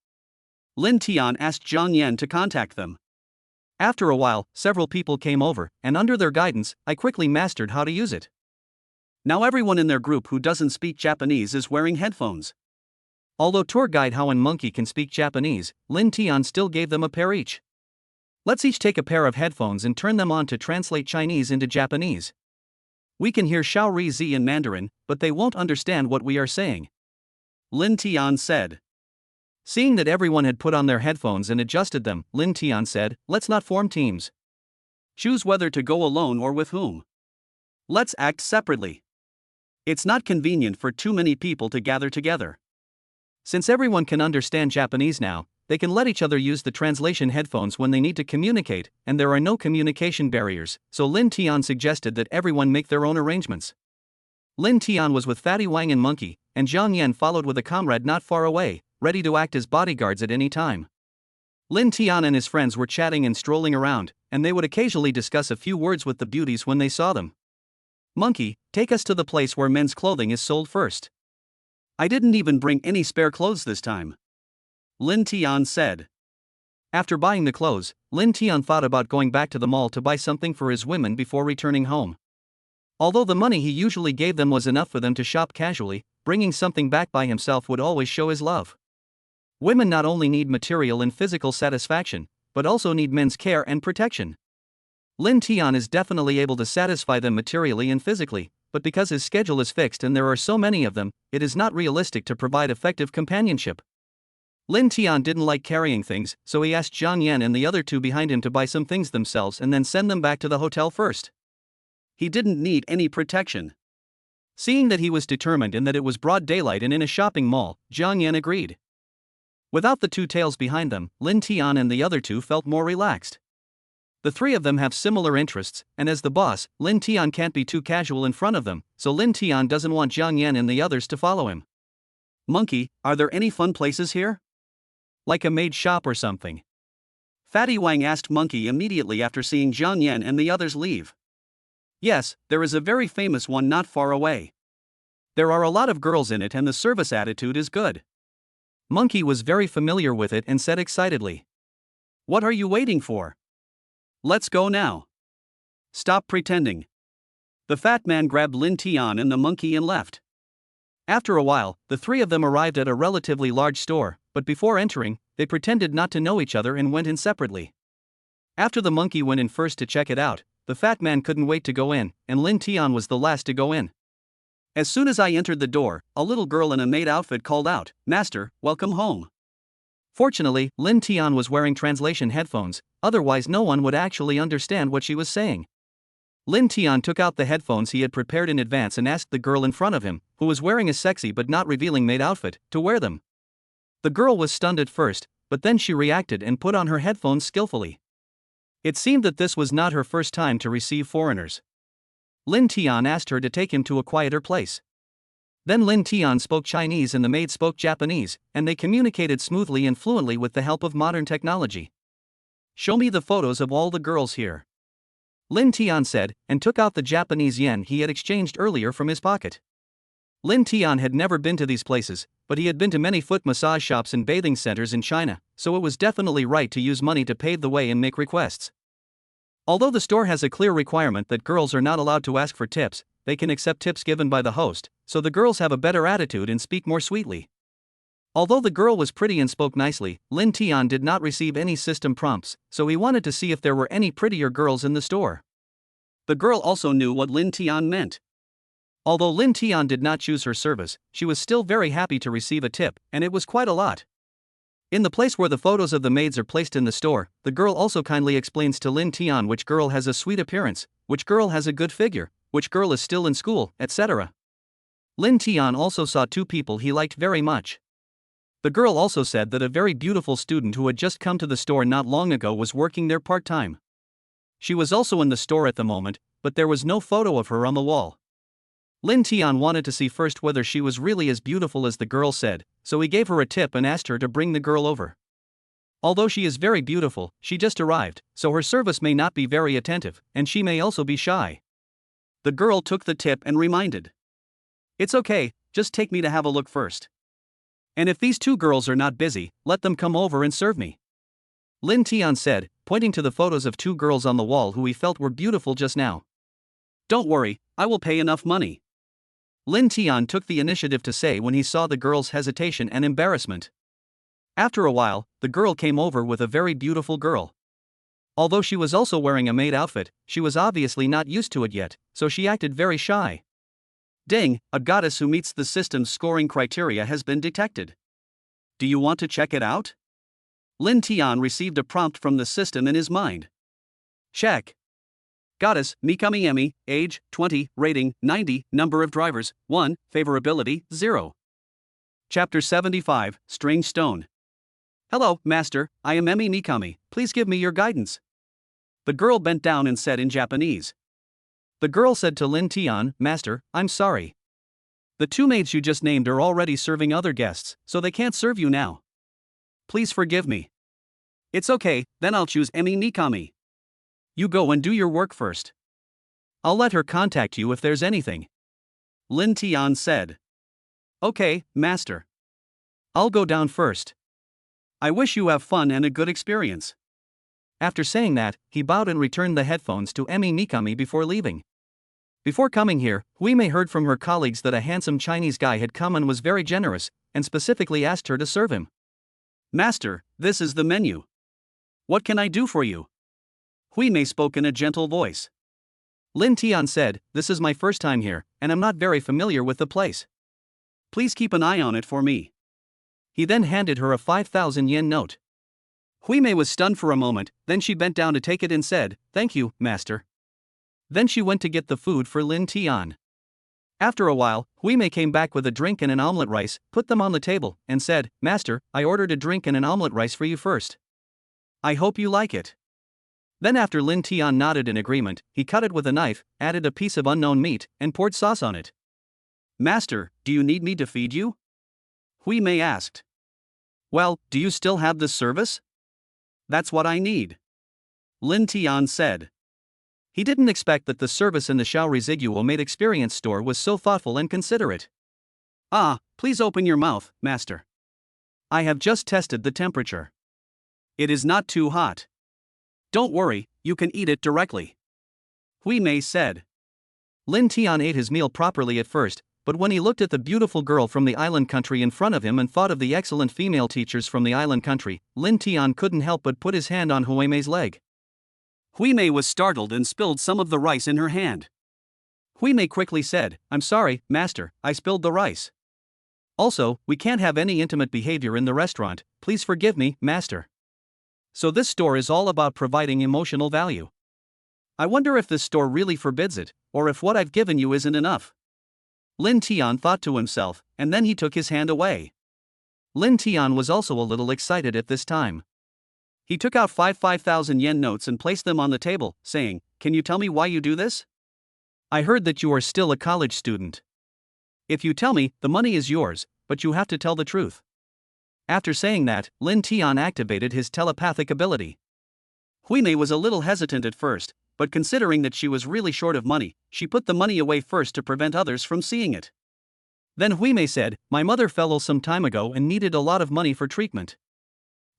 Lin Tian asked Zhang Yan to contact them. After a while, several people came over, and under their guidance, I quickly mastered how to use it. Now everyone in their group who doesn't speak Japanese is wearing headphones. Although tour guide How and Monkey can speak Japanese, Lin Tian still gave them a pair each. Let's each take a pair of headphones and turn them on to translate Chinese into Japanese. We can hear Xiao Ri Zi in Mandarin, but they won't understand what we are saying. Lin Tian said. Seeing that everyone had put on their headphones and adjusted them, Lin Tian said, let's not form teams. Choose whether to go alone or with whom. Let's act separately. It's not convenient for too many people to gather together. Since everyone can understand Japanese now, they can let each other use the translation headphones when they need to communicate, and there are no communication barriers, so Lin Tian suggested that everyone make their own arrangements. Lin Tian was with Fatty Wang and Monkey, and Zhang Yan followed with a comrade not far away, ready to act as bodyguards at any time. Lin Tian and his friends were chatting and strolling around, and they would occasionally discuss a few words with the beauties when they saw them. Monkey, take us to the place where men's clothing is sold first. I didn't even bring any spare clothes this time. Lin Tian said. After buying the clothes, Lin Tian thought about going back to the mall to buy something for his women before returning home. Although the money he usually gave them was enough for them to shop casually, bringing something back by himself would always show his love. Women not only need material and physical satisfaction, but also need men's care and protection. Lin Tian is definitely able to satisfy them materially and physically, but because his schedule is fixed and there are so many of them, it is not realistic to provide effective companionship. Lin Tian didn't like carrying things, so he asked Zhang Yan and the other two behind him to buy some things themselves and then send them back to the hotel first. He didn't need any protection. Seeing that he was determined and that it was broad daylight and in a shopping mall, Zhang Yan agreed. Without the two tails behind them, Lin Tian and the other two felt more relaxed. The three of them have similar interests, and as the boss, Lin Tian can't be too casual in front of them, so Lin Tian doesn't want Zhang Yan and the others to follow him. Monkey, are there any fun places here? Like a maid shop or something? Fatty Wang asked Monkey immediately after seeing Zhang Yan and the others leave. Yes, there is a very famous one not far away. There are a lot of girls in it and the service attitude is good. Monkey was very familiar with it and said excitedly. What are you waiting for? Let's go now. Stop pretending. The fat man grabbed Lin Tian and the monkey and left. After a while, the three of them arrived at a relatively large store, but before entering, they pretended not to know each other and went in separately. After the monkey went in first to check it out, the fat man couldn't wait to go in, and Lin Tian was the last to go in. As soon as I entered the door, a little girl in a maid outfit called out, "Master, welcome home." Fortunately, Lin Tian was wearing translation headphones, otherwise no one would actually understand what she was saying. Lin Tian took out the headphones he had prepared in advance and asked the girl in front of him, who was wearing a sexy but not revealing maid outfit, to wear them. The girl was stunned at first, but then she reacted and put on her headphones skillfully. It seemed that this was not her first time to receive foreigners. Lin Tian asked her to take him to a quieter place. Then Lin Tian spoke Chinese and the maid spoke Japanese, and they communicated smoothly and fluently with the help of modern technology. "Show me the photos of all the girls here," Lin Tian said, and took out the Japanese yen he had exchanged earlier from his pocket. Lin Tian had never been to these places, but he had been to many foot massage shops and bathing centers in China, so it was definitely right to use money to pave the way and make requests. Although the store has a clear requirement that girls are not allowed to ask for tips, they can accept tips given by the host, so the girls have a better attitude and speak more sweetly. Although the girl was pretty and spoke nicely, Lin Tian did not receive any system prompts, so he wanted to see if there were any prettier girls in the store. The girl also knew what Lin Tian meant. Although Lin Tian did not choose her service, she was still very happy to receive a tip, and it was quite a lot. In the place where the photos of the maids are placed in the store, the girl also kindly explains to Lin Tian which girl has a sweet appearance, which girl has a good figure, which girl is still in school, etc. Lin Tian also saw two people he liked very much. The girl also said that a very beautiful student who had just come to the store not long ago was working there part-time. She was also in the store at the moment, but there was no photo of her on the wall. Lin Tian wanted to see first whether she was really as beautiful as the girl said, so he gave her a tip and asked her to bring the girl over. Although she is very beautiful, she just arrived, so her service may not be very attentive, and she may also be shy. The girl took the tip and reminded, "It's okay, just take me to have a look first. And if these two girls are not busy, let them come over and serve me," Lin Tian said, pointing to the photos of two girls on the wall who he felt were beautiful just now. "Don't worry, I will pay enough money," Lin Tian took the initiative to say when he saw the girl's hesitation and embarrassment. After a while, the girl came over with a very beautiful girl. Although she was also wearing a maid outfit, she was obviously not used to it yet, so she acted very shy. "Ding, a goddess who meets the system's scoring criteria has been detected. Do you want to check it out?" Lin Tian received a prompt from the system in his mind. Check. Goddess, Mikami Emi, age, 20, rating, 90, number of drivers, 1, favorability, 0. Chapter 75, Strange Stone. "Hello, Master, I am Emi Mikami, please give me your guidance," the girl bent down and said in Japanese. The girl said to Lin Tian, "Master, I'm sorry. The two maids you just named are already serving other guests, so they can't serve you now. Please forgive me." "It's okay, then I'll choose Emi Mikami. You go and do your work first. I'll let her contact you if there's anything," Lin Tian said. "Okay, Master. I'll go down first. I wish you have fun and a good experience." After saying that, he bowed and returned the headphones to Emi Mikami before leaving. Before coming here, Huimei heard from her colleagues that a handsome Chinese guy had come and was very generous, and specifically asked her to serve him. "Master, this is the menu. What can I do for you?" Huimei spoke in a gentle voice. Lin Tian said, "This is my first time here, and I'm not very familiar with the place. Please keep an eye on it for me." He then handed her a 5,000 yen note. Huimei was stunned for a moment, then she bent down to take it and said, "Thank you, Master." Then she went to get the food for Lin Tian. After a while, Huimei came back with a drink and an omelette rice, put them on the table, and said, "Master, I ordered a drink and an omelette rice for you first. I hope you like it." Then after Lin Tian nodded in agreement, he cut it with a knife, added a piece of unknown meat, and poured sauce on it. "Master, do you need me to feed you?" Huimei asked. "Well, do you still have this service?" "That's what I need," Lin Tian said. He didn't expect that the service in the Xiao Residual Maid Experience store was so thoughtful and considerate. "Ah, please open your mouth, Master. I have just tested the temperature. It is not too hot. Don't worry, you can eat it directly," Huimei said. Lin Tian ate his meal properly at first, but when he looked at the beautiful girl from the island country in front of him and thought of the excellent female teachers from the island country, Lin Tian couldn't help but put his hand on Huimei's leg. Huimei was startled and spilled some of the rice in her hand. Huimei quickly said, "I'm sorry, Master, I spilled the rice. Also, we can't have any intimate behavior in the restaurant, please forgive me, Master." So this store is all about providing emotional value. I wonder if this store really forbids it, or if what I've given you isn't enough. Lin Tian thought to himself, and then he took his hand away. Lin Tian was also a little excited at this time. He took out 5,000 yen notes and placed them on the table, saying, "Can you tell me why you do this?" "I heard that you are still a college student. If you tell me, the money is yours, but you have to tell the truth. After saying that, Lin Tian activated his telepathic ability. Hui Mei was a little hesitant at first, but considering that she was really short of money, she put the money away first to prevent others from seeing it. Then Hui Mei said, "My mother fell ill some time ago and needed a lot of money for treatment.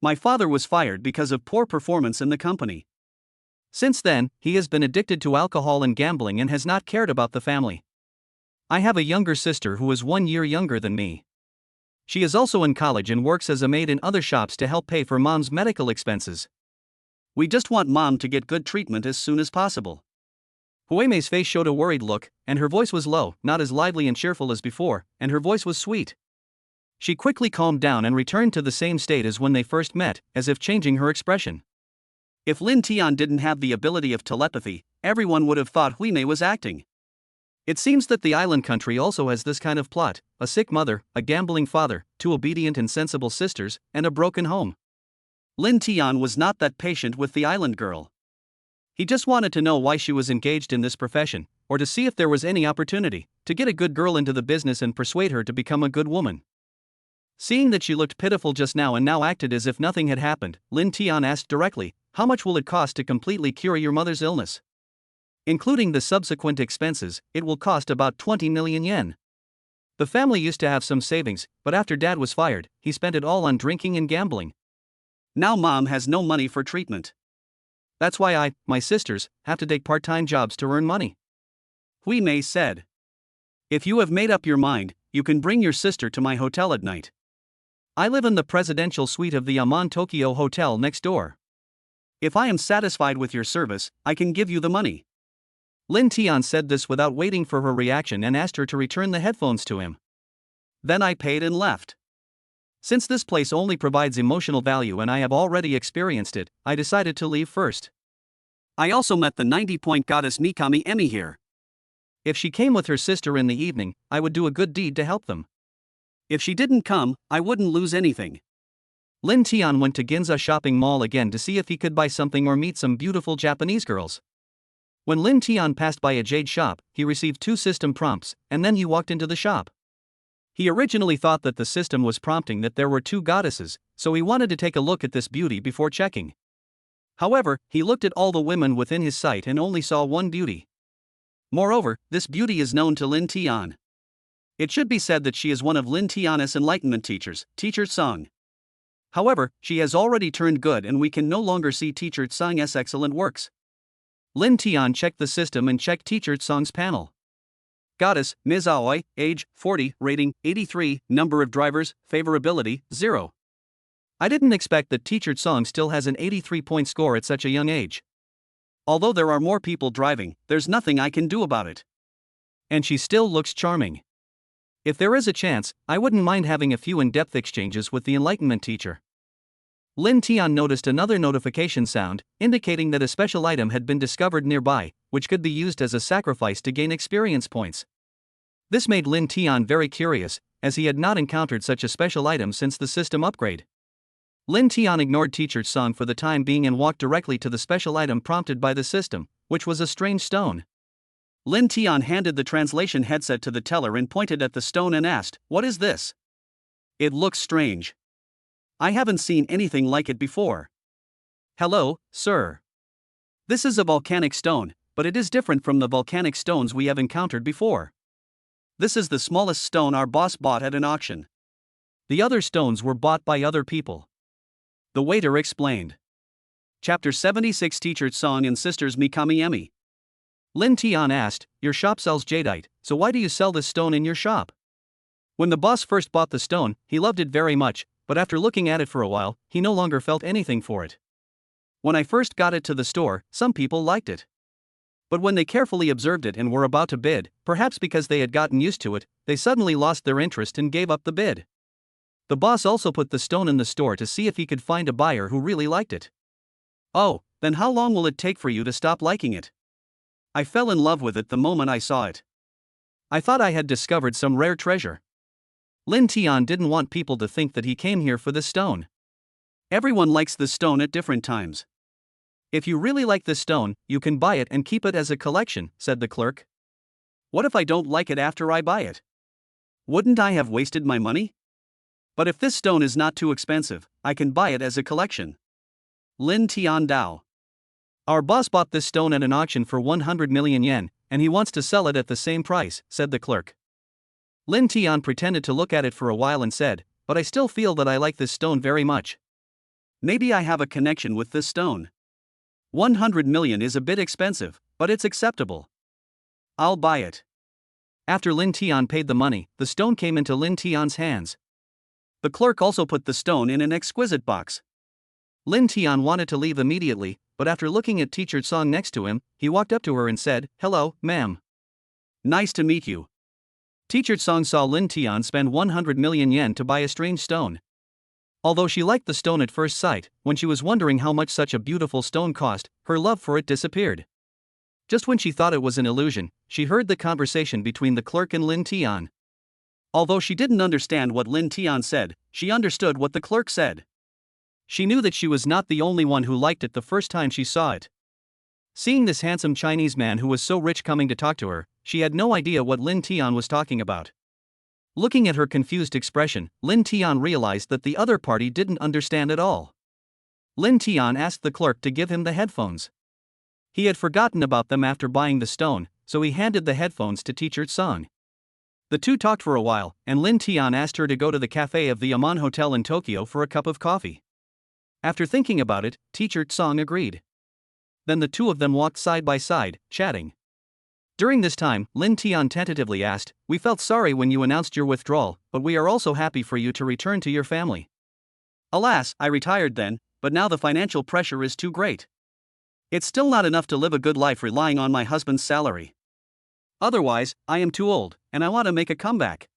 My father was fired because of poor performance in the company. Since then, he has been addicted to alcohol and gambling and has not cared about the family. I have a younger sister who is 1 year younger than me. She is also in college and works as a maid in other shops to help pay for mom's medical expenses. We just want mom to get good treatment as soon as possible." Hui Mei's face showed a worried look, and her voice was low, not as lively and cheerful as before, and her voice was sweet. She quickly calmed down and returned to the same state as when they first met, as if changing her expression. If Lin Tian didn't have the ability of telepathy, everyone would have thought Hui Mei was acting. It seems that the island country also has this kind of plot: a sick mother, a gambling father, 2 obedient and sensible sisters, and a broken home. Lin Tian was not that patient with the island girl. He just wanted to know why she was engaged in this profession, or to see if there was any opportunity to get a good girl into the business and persuade her to become a good woman. Seeing that she looked pitiful just now and now acted as if nothing had happened, Lin Tian asked directly, "How much will it cost to completely cure your mother's illness?" Including the subsequent expenses, it will cost about 20 million yen. The family used to have some savings, but after dad was fired, he spent it all on drinking and gambling. Now mom has no money for treatment. That's why my sisters, have to take part-time jobs to earn money," Hui Mei said. "If you have made up your mind, you can bring your sister to my hotel at night. I live in the presidential suite of the Amon Tokyo Hotel next door. If I am satisfied with your service, I can give you the money." Lin Tian said this without waiting for her reaction and asked her to return the headphones to him. Then I paid and left. Since this place only provides emotional value and I have already experienced it, I decided to leave first. I also met the 90-point goddess Mikami Emi here. If she came with her sister in the evening, I would do a good deed to help them. If she didn't come, I wouldn't lose anything. Lin Tian went to Ginza shopping mall again to see if he could buy something or meet some beautiful Japanese girls. When Lin Tian passed by a jade shop, he received 2 system prompts, and then he walked into the shop. He originally thought that the system was prompting that there were 2 goddesses, so he wanted to take a look at this beauty before checking. However, he looked at all the women within his sight and only saw one beauty. Moreover, this beauty is known to Lin Tian. It should be said that she is one of Lin Tian's enlightenment teachers, Teacher Song. However, she has already turned good and we can no longer see Teacher Song's excellent works. Lin Tian checked the system and checked Teacher Song's panel. Goddess, Ms. Aoi, age, 40, rating, 83, number of drivers, favorability, 0. I didn't expect that Teacher Song still has an 83-point score at such a young age. Although there are more people driving, there's nothing I can do about it. And she still looks charming. If there is a chance, I wouldn't mind having a few in-depth exchanges with the enlightenment teacher. Lin Tian noticed another notification sound, indicating that a special item had been discovered nearby, which could be used as a sacrifice to gain experience points. This made Lin Tian very curious, as he had not encountered such a special item since the system upgrade. Lin Tian ignored Teacher Song for the time being and walked directly to the special item prompted by the system, which was a strange stone. Lin Tian handed the translation headset to the teller and pointed at the stone and asked, "What is this? It looks strange. I haven't seen anything like it before." "Hello, sir. This is a volcanic stone, but it is different from the volcanic stones we have encountered before. This is the smallest stone our boss bought at an auction. The other stones were bought by other people," the waiter explained. Chapter 76 Teacher Song and Sisters Mikami Emi. Lin Tian asked, "Your shop sells jadeite, so why do you sell this stone in your shop?" When the boss first bought the stone, he loved it very much, but after looking at it for a while, he no longer felt anything for it. "When I first got it to the store, some people liked it. But when they carefully observed it and were about to bid, perhaps because they had gotten used to it, they suddenly lost their interest and gave up the bid. The boss also put the stone in the store to see if he could find a buyer who really liked it." "Oh, then how long will it take for you to stop liking it?" "I fell in love with it the moment I saw it. I thought I had discovered some rare treasure." Lin Tian didn't want people to think that he came here for this stone. "Everyone likes this stone at different times. If you really like this stone, you can buy it and keep it as a collection," said the clerk. "What if I don't like it after I buy it?" Wouldn't I have wasted my money? But if this stone is not too expensive, I can buy it as a collection. Lin Tian Dao. Our boss bought this stone at an auction for 100 million yen, and he wants to sell it at the same price, said the clerk. Lin Tian pretended to look at it for a while and said, but I still feel that I like this stone very much. Maybe I have a connection with this stone. 100 million is a bit expensive, but it's acceptable. I'll buy it. After Lin Tian paid the money, the stone came into Lin Tian's hands. The clerk also put the stone in an exquisite box. Lin Tian wanted to leave immediately, but after looking at Teacher Song next to him, he walked up to her and said, "Hello, ma'am. Nice to meet you." Teacher Song saw Lin Tian spend 100 million yen to buy a strange stone. Although she liked the stone at first sight, when she was wondering how much such a beautiful stone cost, her love for it disappeared. Just when she thought it was an illusion, she heard the conversation between the clerk and Lin Tian. Although she didn't understand what Lin Tian said, she understood what the clerk said. She knew that she was not the only one who liked it the first time she saw it. Seeing this handsome Chinese man who was so rich coming to talk to her, she had no idea what Lin Tian was talking about. Looking at her confused expression, Lin Tian realized that the other party didn't understand at all. Lin Tian asked the clerk to give him the headphones. He had forgotten about them after buying the stone, so he handed the headphones to Teacher Song. The two talked for a while, and Lin Tian asked her to go to the cafe of the Aman Hotel in Tokyo for a cup of coffee. After thinking about it, Teacher Song agreed. Then the two of them walked side by side, chatting. During this time, Lin Tian tentatively asked, "We felt sorry when you announced your withdrawal, but we are also happy for you to return to your family." Alas, I retired then, but now the financial pressure is too great. It's still not enough to live a good life relying on my husband's salary. Otherwise, I am too old, and I want to make a comeback.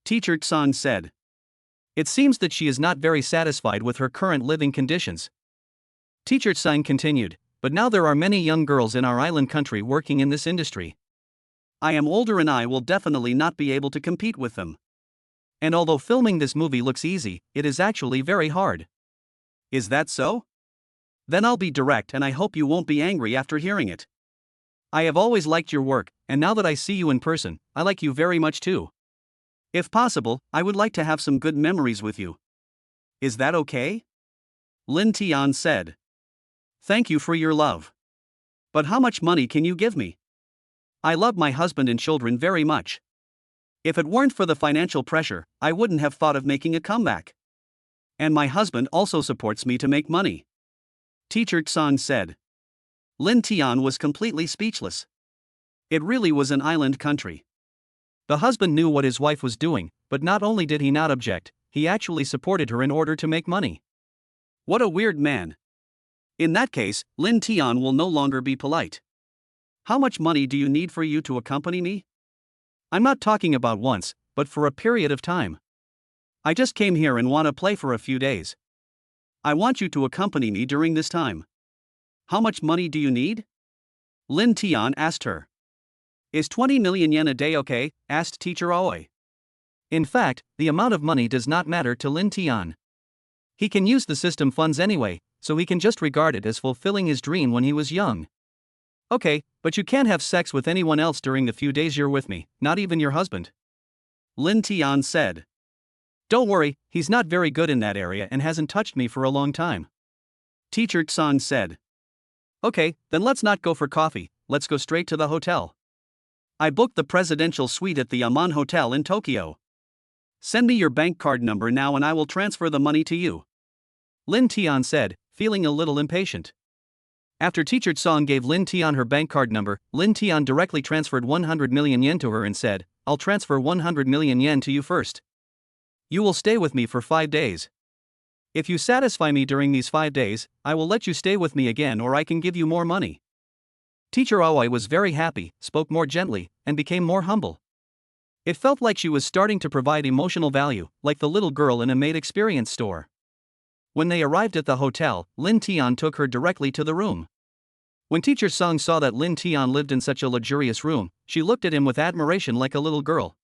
Teacher Song said. It seems that she is not very satisfied with her current living conditions. Teacher Song continued, but now there are many young girls in our island country working in this industry. I am older and I will definitely not be able to compete with them. And although filming this movie looks easy, it is actually very hard. Is that so? Then I'll be direct and I hope you won't be angry after hearing it. I have always liked your work, and now that I see you in person, I like you very much too. If possible, I would like to have some good memories with you. Is that okay? Lin Tian said. Thank you for your love. But how much money can you give me? I love my husband and children very much. If it weren't for the financial pressure, I wouldn't have thought of making a comeback. And my husband also supports me to make money. Teacher Song said. Lin Tian was completely speechless. It really was an island country. The husband knew what his wife was doing, but not only did he not object, he actually supported her in order to make money. What a weird man. In that case, Lin Tian will no longer be polite. How much money do you need for you to accompany me? I'm not talking about once, but for a period of time. I just came here and want to play for a few days. I want you to accompany me during this time. How much money do you need? Lin Tian asked her. Is 20 million yen a day okay? Asked Teacher Aoi. In fact, the amount of money does not matter to Lin Tian. He can use the system funds anyway, so he can just regard it as fulfilling his dream when he was young. Okay, but you can't have sex with anyone else during the few days you're with me, not even your husband. Lin Tian said. Don't worry, he's not very good in that area and hasn't touched me for a long time. Teacher Song said. Okay, then let's not go for coffee, let's go straight to the hotel. I booked the presidential suite at the Aman Hotel in Tokyo. Send me your bank card number now and I will transfer the money to you. Lin Tian said, feeling a little impatient. After Teacher Song gave Lin Tian her bank card number, Lin Tian directly transferred 100 million yen to her and said, I'll transfer 100 million yen to you first. You will stay with me for 5 days. If you satisfy me during these 5 days, I will let you stay with me again or I can give you more money. Teacher Aoi was very happy, spoke more gently, and became more humble. It felt like she was starting to provide emotional value, like the little girl in a maid experience store. When they arrived at the hotel, Lin Tian took her directly to the room. When Teacher Song saw that Lin Tian lived in such a luxurious room, she looked at him with admiration like a little girl.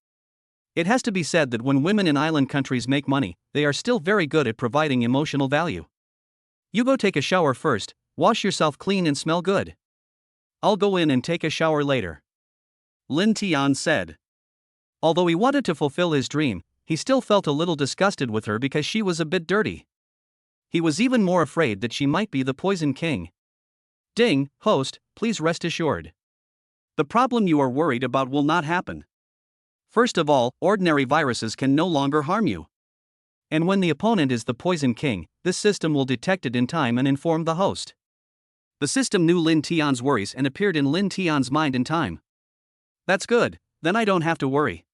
It has to be said that when women in island countries make money, they are still very good at providing emotional value. You go take a shower first, wash yourself clean and smell good. I'll go in and take a shower later. Lin Tian said. Although he wanted to fulfill his dream, he still felt a little disgusted with her because she was a bit dirty. He was even more afraid that she might be the Poison King. Ding, host, please rest assured. The problem you are worried about will not happen. First of all, ordinary viruses can no longer harm you. And when the opponent is the Poison King, this system will detect it in time and inform the host. The system knew Lin Tian's worries and appeared in Lin Tian's mind in time. That's good, then I don't have to worry.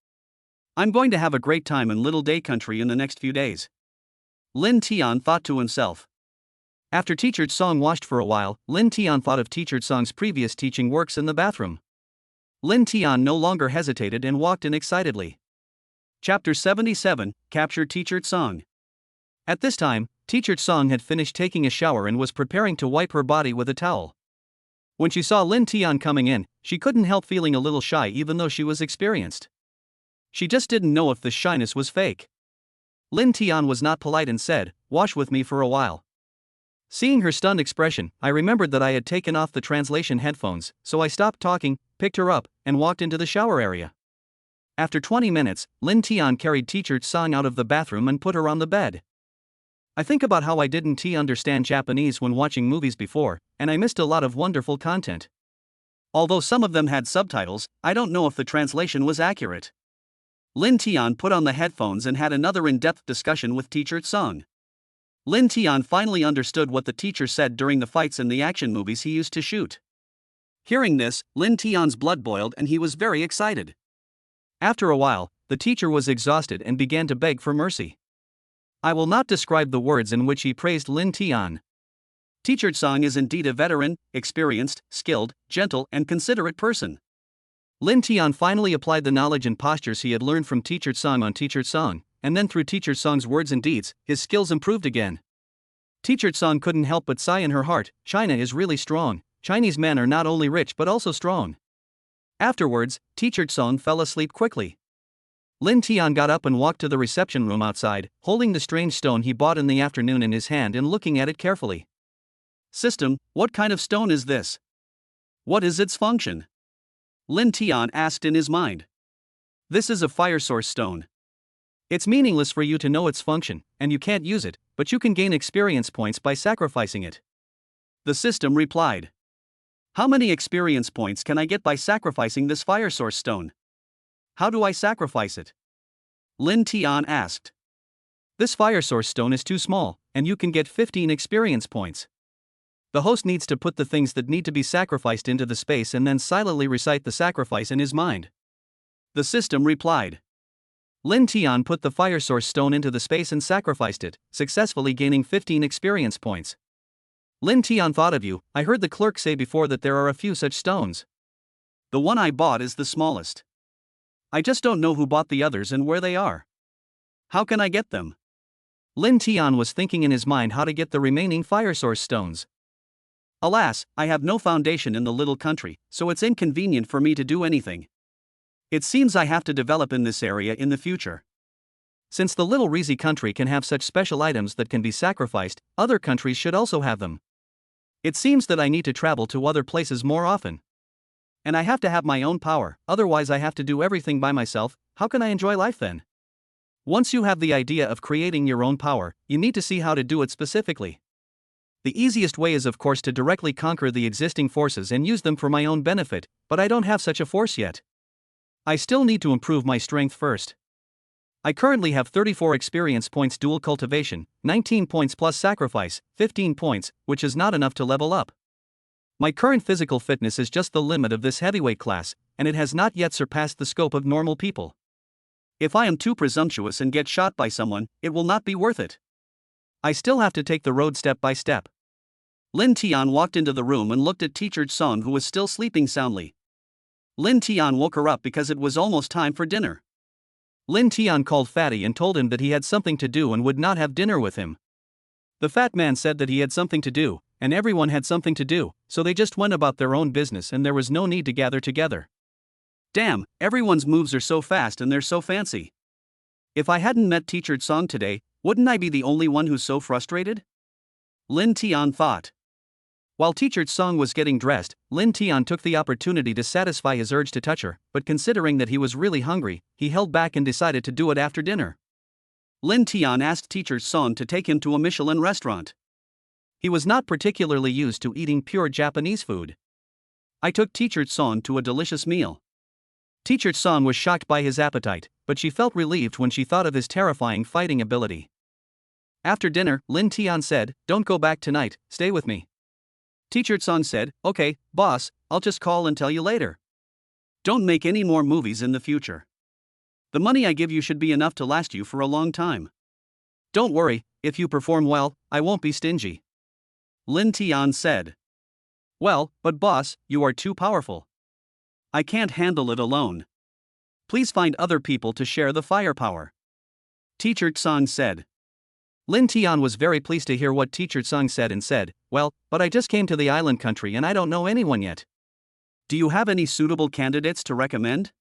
I'm going to have a great time in Little Day Country in the next few days. Lin Tian thought to himself. After Teacher Song washed for a while, Lin Tian thought of Teacher Song's previous teaching works in the bathroom. Lin Tian no longer hesitated and walked in excitedly. Chapter 77, Capture Teacher Song. At this time, Teacher Song had finished taking a shower and was preparing to wipe her body with a towel. When she saw Lin Tian coming in, she couldn't help feeling a little shy even though she was experienced. She just didn't know if the shyness was fake. Lin Tian was not polite and said, "Wash with me for a while." Seeing her stunned expression, I remembered that I had taken off the translation headphones, so I stopped talking, picked her up, and walked into the shower area. After 20 minutes, Lin Tian carried Teacher Song out of the bathroom and put her on the bed. I think about how I didn't understand Japanese when watching movies before, and I missed a lot of wonderful content. Although some of them had subtitles, I don't know if the translation was accurate. Lin Tian put on the headphones and had another in-depth discussion with Teacher Song. Lin Tian finally understood what the teacher said during the fights in the action movies he used to shoot. Hearing this, Lin Tian's blood boiled and he was very excited. After a while, the teacher was exhausted and began to beg for mercy. I will not describe the words in which he praised Lin Tian. Teacher Song is indeed a veteran, experienced, skilled, gentle, and considerate person. Lin Tian finally applied the knowledge and postures he had learned from Teacher Song on Teacher Song, and then through Teacher Song's words and deeds, his skills improved again. Teacher Song couldn't help but sigh in her heart, China is really strong. Chinese men are not only rich but also strong. Afterwards, Teacher Song fell asleep quickly. Lin Tian got up and walked to the reception room outside, holding the strange stone he bought in the afternoon in his hand and looking at it carefully. System, what kind of stone is this? What is its function? Lin Tian asked in his mind. This is a fire source stone. It's meaningless for you to know its function, and you can't use it, but you can gain experience points by sacrificing it. The system replied. How many experience points can I get by sacrificing this fire source stone? How do I sacrifice it? Lin Tian asked. This fire source stone is too small, and you can get 15 experience points. The host needs to put the things that need to be sacrificed into the space and then silently recite the sacrifice in his mind. The system replied. Lin Tian put the fire source stone into the space and sacrificed it, successfully gaining 15 experience points. Lin Tian thought of you, I heard the clerk say before that there are a few such stones. The one I bought is the smallest. I just don't know who bought the others and where they are. How can I get them? Lin Tian was thinking in his mind how to get the remaining fire source stones. Alas, I have no foundation in the little country, so it's inconvenient for me to do anything. It seems I have to develop in this area in the future. Since the little Liisi country can have such special items that can be sacrificed, other countries should also have them. It seems that I need to travel to other places more often. And I have to have my own power, otherwise I have to do everything by myself. How can I enjoy life then? Once you have the idea of creating your own power, you need to see how to do it specifically. The easiest way is of course to directly conquer the existing forces and use them for my own benefit, but I don't have such a force yet. I still need to improve my strength first. I currently have 34 experience points dual cultivation, 19 points plus sacrifice, 15 points, which is not enough to level up. My current physical fitness is just the limit of this heavyweight class, and it has not yet surpassed the scope of normal people. If I am too presumptuous and get shot by someone, it will not be worth it. I still have to take the road step by step. Lin Tian walked into the room and looked at Teacher Song, who was still sleeping soundly. Lin Tian woke her up because it was almost time for dinner. Lin Tian called Fatty and told him that he had something to do and would not have dinner with him. The fat man said that he had something to do, and everyone had something to do, so they just went about their own business and there was no need to gather together. Damn, everyone's moves are so fast and they're so fancy. If I hadn't met Teacher Song today, wouldn't I be the only one who's so frustrated? Lin Tian thought. While Teacher Song was getting dressed, Lin Tian took the opportunity to satisfy his urge to touch her, but considering that he was really hungry, he held back and decided to do it after dinner. Lin Tian asked Teacher Song to take him to a Michelin restaurant. He was not particularly used to eating pure Japanese food. I took Teacher Song to a delicious meal. Teacher Song was shocked by his appetite, but she felt relieved when she thought of his terrifying fighting ability. After dinner, Lin Tian said, "Don't go back tonight, stay with me." Teacher Song said, "Okay, boss, I'll just call and tell you later. Don't make any more movies in the future. The money I give you should be enough to last you for a long time. Don't worry, if you perform well, I won't be stingy," Lin Tian said. "Well, but boss, you are too powerful. I can't handle it alone. Please find other people to share the firepower," Teacher Song said. Lin Tian was very pleased to hear what Teacher Song said and said, "Well, but I just came to the island country and I don't know anyone yet. Do you have any suitable candidates to recommend?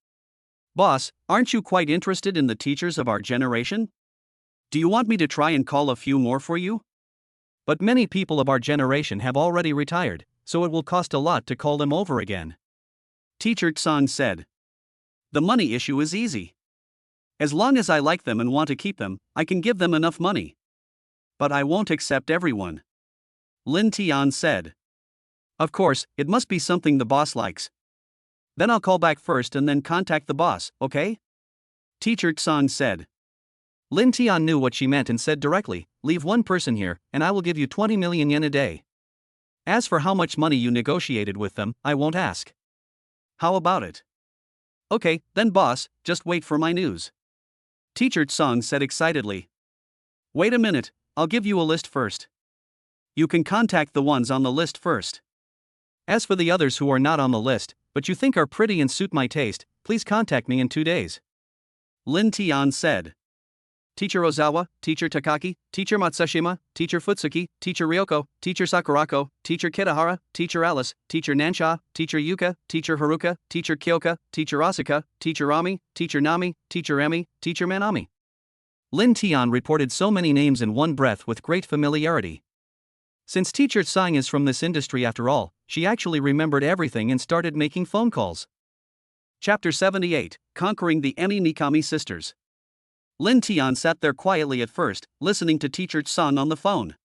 Boss, aren't you quite interested in the teachers of our generation? Do you want me to try and call a few more for you?" "But many people of our generation have already retired, so it will cost a lot to call them over again," Teacher Song said. "The money issue is easy. As long as I like them and want to keep them, I can give them enough money. But I won't accept everyone," Lin Tian said. "Of course, it must be something the boss likes. Then I'll call back first and then contact the boss, okay?" Teacher Song said. Lin Tian knew what she meant and said directly, "Leave one person here, and I will give you 20 million yen a day. As for how much money you negotiated with them, I won't ask." "How about it?" "Okay, then boss, just wait for my news," Teacher Song said excitedly. "Wait a minute, I'll give you a list first. You can contact the ones on the list first. As for the others who are not on the list, but you think are pretty and suit my taste, please contact me in 2 days," Lin Tian said. Teacher Ozawa, Teacher Takaki, Teacher Matsushima, Teacher Futsuki, Teacher Ryoko, Teacher Sakurako, Teacher Kitahara, Teacher Alice, Teacher Nansha, Teacher Yuka, Teacher Haruka, Teacher Kyoka, Teacher Asuka, Teacher Ami, Teacher Nami, Teacher Emi, Teacher Manami. Lin Tian reported so many names in one breath with great familiarity. Since Teacher Song is from this industry after all, she actually remembered everything and started making phone calls. Chapter 78, Conquering the Emi Mikami Sisters. Lin Tian sat there quietly at first, listening to Teacher Song on the phone.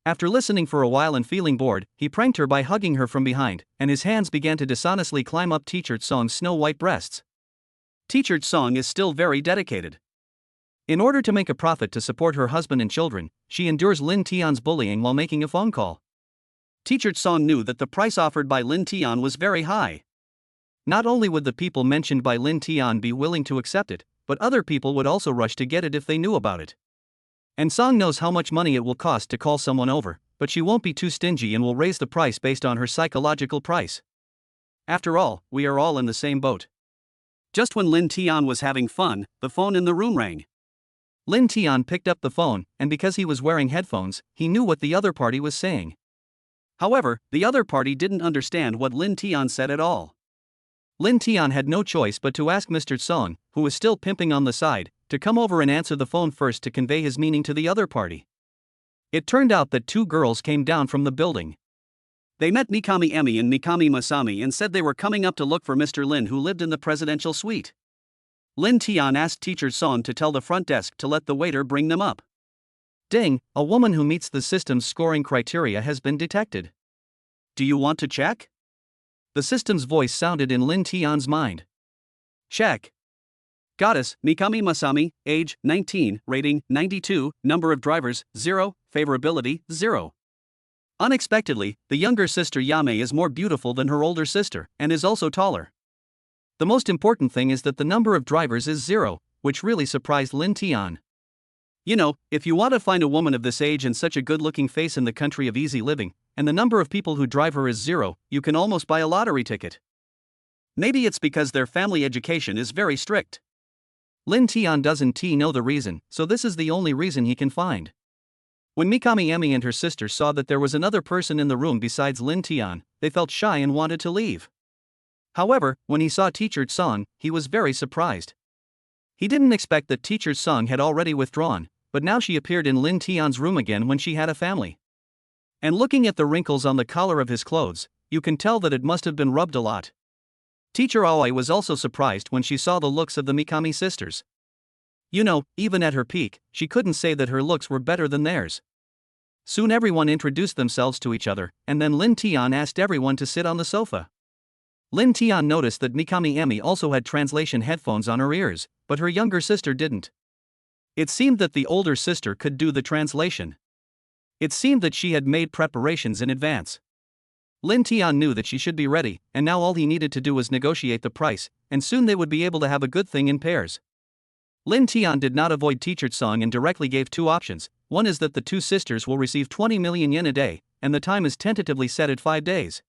After listening for a while and feeling bored, he pranked her by hugging her from behind, and his hands began to dishonestly climb up Teacher Song's snow-white breasts. Teacher Song is still very dedicated. In order to make a profit to support her husband and children, she endures Lin Tian's bullying while making a phone call. Teacher Song knew that the price offered by Lin Tian was very high. Not only would the people mentioned by Lin Tian be willing to accept it, but other people would also rush to get it if they knew about it. And Song knows how much money it will cost to call someone over, but she won't be too stingy and will raise the price based on her psychological price. After all, we are all in the same boat. Just when Lin Tian was having fun, the phone in the room rang. Lin Tian picked up the phone, and because he was wearing headphones, he knew what the other party was saying. However, the other party didn't understand what Lin Tian said at all. Lin Tian had no choice but to ask Mr. Song, who was still pimping on the side, to come over and answer the phone first to convey his meaning to the other party. It turned out that 2 girls came down from the building. They met Mikami Emi and Mikami Masami and said they were coming up to look for Mr. Lin, who lived in the presidential suite. Lin Tian asked Teacher Song to tell the front desk to let the waiter bring them up. Ding, a woman who meets the system's scoring criteria has been detected. Do you want to check? The system's voice sounded in Lin Tian's mind. Check. Goddess, Mikami Masami, age, 19, rating, 92, number of drivers, 0, favorability, 0. Unexpectedly, the younger sister Yame is more beautiful than her older sister, and is also taller. The most important thing is that the number of drivers is 0, which really surprised Lin Tian. You know, if you want to find a woman of this age and such a good-looking face in the country of easy living, and the number of people who drive her is 0, you can almost buy a lottery ticket. Maybe it's because their family education is very strict. Lin Tian doesn't know the reason, so this is the only reason he can find. When Mikami Emi and her sister saw that there was another person in the room besides Lin Tian, they felt shy and wanted to leave. However, when he saw Teacher Song, he was very surprised. He didn't expect that Teacher Song had already withdrawn, but now she appeared in Lin Tian's room again when she had a family. And looking at the wrinkles on the collar of his clothes, you can tell that it must have been rubbed a lot. Teacher Aoi was also surprised when she saw the looks of the Mikami sisters. You know, even at her peak, she couldn't say that her looks were better than theirs. Soon everyone introduced themselves to each other, and then Lin Tian asked everyone to sit on the sofa. Lin Tian noticed that Mikami Emi also had translation headphones on her ears, but her younger sister didn't. It seemed that the older sister could do the translation. It seemed that she had made preparations in advance. Lin Tian knew that she should be ready, and now all he needed to do was negotiate the price, and soon they would be able to have a good thing in pairs. Lin Tian did not avoid Teacher Song and directly gave two options. One is that the two sisters will receive 20 million yen a day, and the time is tentatively set at 5 days.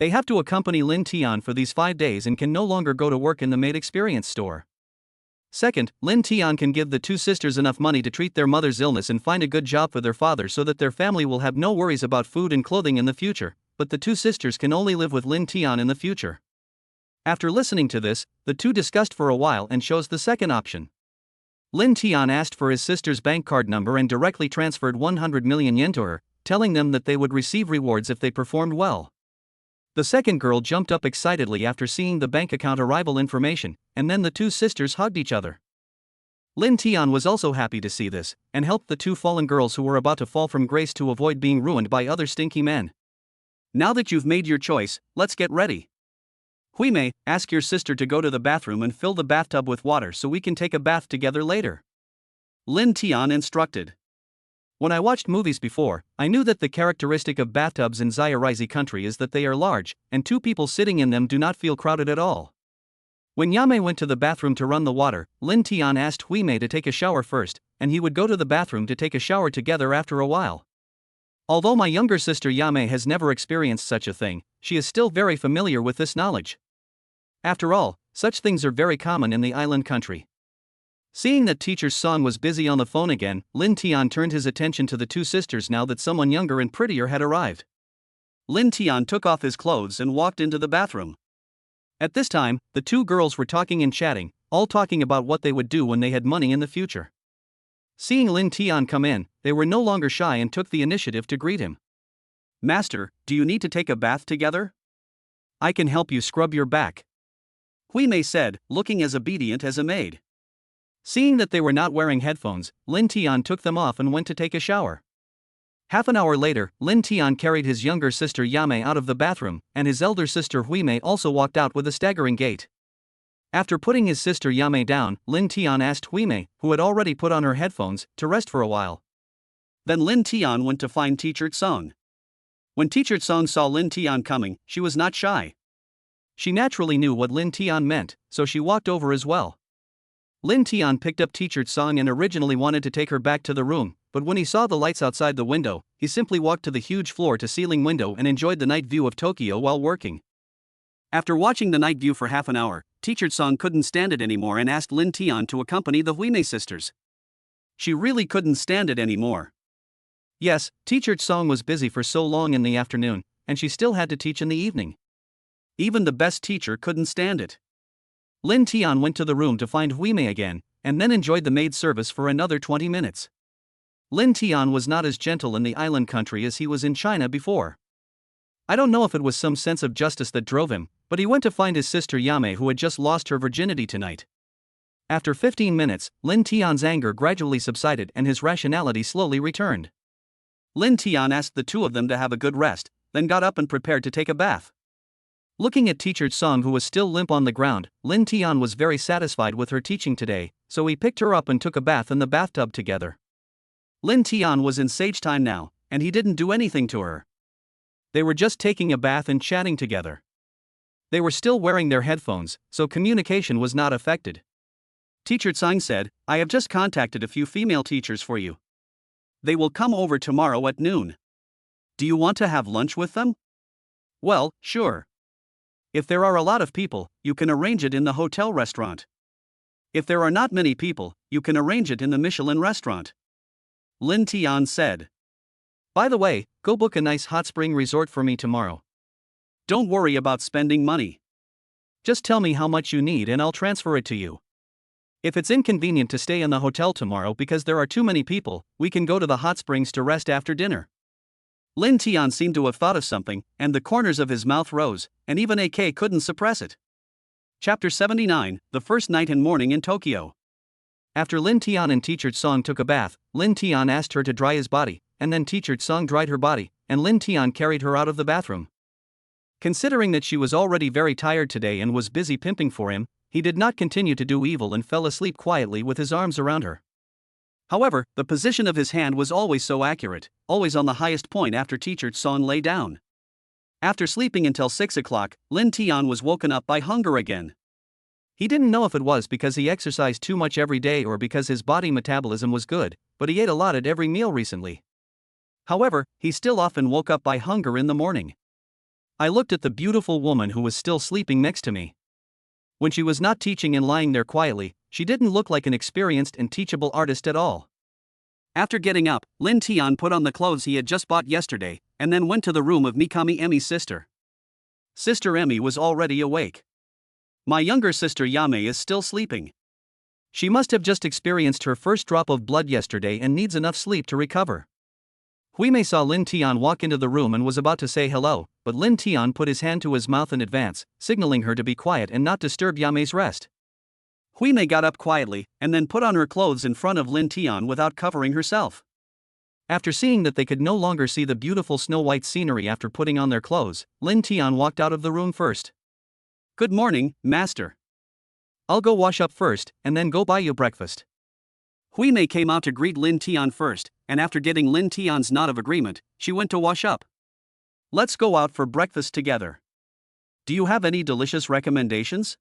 They have to accompany Lin Tian for these 5 days and can no longer go to work in the maid experience store. Second, Lin Tian can give the two sisters enough money to treat their mother's illness and find a good job for their father so that their family will have no worries about food and clothing in the future, but the two sisters can only live with Lin Tian in the future. After listening to this, the two discussed for a while and chose the second option. Lin Tian asked for his sister's bank card number and directly transferred 100 million yen to her, telling them that they would receive rewards if they performed well. The second girl jumped up excitedly after seeing the bank account arrival information, and then the two sisters hugged each other. Lin Tian was also happy to see this, and helped the two fallen girls who were about to fall from grace to avoid being ruined by other stinky men. Now that you've made your choice, let's get ready. Huimei, ask your sister to go to the bathroom and fill the bathtub with water so we can take a bath together later. Lin Tian instructed. When I watched movies before, I knew that the characteristic of bathtubs in Zairizi country is that they are large, and two people sitting in them do not feel crowded at all. When Yamei went to the bathroom to run the water, Lin Tian asked Huimei to take a shower first, and he would go to the bathroom to take a shower together after a while. Although my younger sister Yamei has never experienced such a thing, she is still very familiar with this knowledge. After all, such things are very common in the island country. Seeing that Teacher Song was busy on the phone again, Lin Tian turned his attention to the two sisters now that someone younger and prettier had arrived. Lin Tian took off his clothes and walked into the bathroom. At this time, the two girls were talking and chatting, all talking about what they would do when they had money in the future. Seeing Lin Tian come in, they were no longer shy and took the initiative to greet him. Master, do you need to take a bath together? I can help you scrub your back, Huimei said, looking as obedient as a maid. Seeing that they were not wearing headphones, Lin Tian took them off and went to take a shower. Half an hour later, Lin Tian carried his younger sister Yamei out of the bathroom, and his elder sister Huimei also walked out with a staggering gait. After putting his sister Yamei down, Lin Tian asked Huimei, who had already put on her headphones, to rest for a while. Then Lin Tian went to find Teacher Song. When Teacher Song saw Lin Tian coming, she was not shy. She naturally knew what Lin Tian meant, so she walked over as well. Lin Tian picked up Teacher Song and originally wanted to take her back to the room, but when he saw the lights outside the window, he simply walked to the huge floor-to-ceiling window and enjoyed the night view of Tokyo while working. After watching the night view for half an hour, Teacher Song couldn't stand it anymore and asked Lin Tian to accompany the Huimei sisters. She really couldn't stand it anymore. Yes, Teacher Song was busy for so long in the afternoon, and she still had to teach in the evening. Even the best teacher couldn't stand it. Lin Tian went to the room to find Huimei again, and then enjoyed the maid service for another 20 minutes. Lin Tian was not as gentle in the island country as he was in China before. I don't know if it was some sense of justice that drove him, but he went to find his sister Yamei who had just lost her virginity tonight. After 15 minutes, Lin Tian's anger gradually subsided and his rationality slowly returned. Lin Tian asked the two of them to have a good rest, then got up and prepared to take a bath. Looking at Teacher Song who was still limp on the ground, Lin Tian was very satisfied with her teaching today, so he picked her up and took a bath in the bathtub together. Lin Tian was in sage time now, and he didn't do anything to her. They were just taking a bath and chatting together. They were still wearing their headphones, so communication was not affected. Teacher Tsang said, I have just contacted a few female teachers for you. They will come over tomorrow at noon. Do you want to have lunch with them? Well, sure. If there are a lot of people, you can arrange it in the hotel restaurant. If there are not many people, you can arrange it in the Michelin restaurant. Lin Tian said. By the way, go book a nice hot spring resort for me tomorrow. Don't worry about spending money. Just tell me how much you need and I'll transfer it to you. If it's inconvenient to stay in the hotel tomorrow because there are too many people, we can go to the hot springs to rest after dinner. Lin Tian seemed to have thought of something, and the corners of his mouth rose, and even AK couldn't suppress it. Chapter 79, The First Night and Morning in Tokyo. After Lin Tian and Teacher Song took a bath, Lin Tian asked her to dry his body, and then Teacher Song dried her body, and Lin Tian carried her out of the bathroom. Considering that she was already very tired today and was busy pimping for him, he did not continue to do evil and fell asleep quietly with his arms around her. However, the position of his hand was always so accurate, always on the highest point after Teacher Song lay down. After sleeping until 6 o'clock, Lin Tian was woken up by hunger again. He didn't know if it was because he exercised too much every day or because his body metabolism was good, but he ate a lot at every meal recently. However, he still often woke up by hunger in the morning. I looked at the beautiful woman who was still sleeping next to me. When she was not teaching and lying there quietly, she didn't look like an experienced and teachable artist at all. After getting up, Lin Tian put on the clothes he had just bought yesterday, and then went to the room of Mikami Emi's sister. Sister Emi was already awake. My younger sister Yame is still sleeping. She must have just experienced her first drop of blood yesterday and needs enough sleep to recover. Huimei saw Lin Tian walk into the room and was about to say hello, but Lin Tian put his hand to his mouth in advance, signaling her to be quiet and not disturb Yame's rest. Huimei got up quietly, and then put on her clothes in front of Lin Tian without covering herself. After seeing that they could no longer see the beautiful snow-white scenery after putting on their clothes, Lin Tian walked out of the room first. Good morning, master. I'll go wash up first, and then go buy you breakfast. Huimei came out to greet Lin Tian first, and after getting Lin Tian's nod of agreement, she went to wash up. Let's go out for breakfast together. Do you have any delicious recommendations?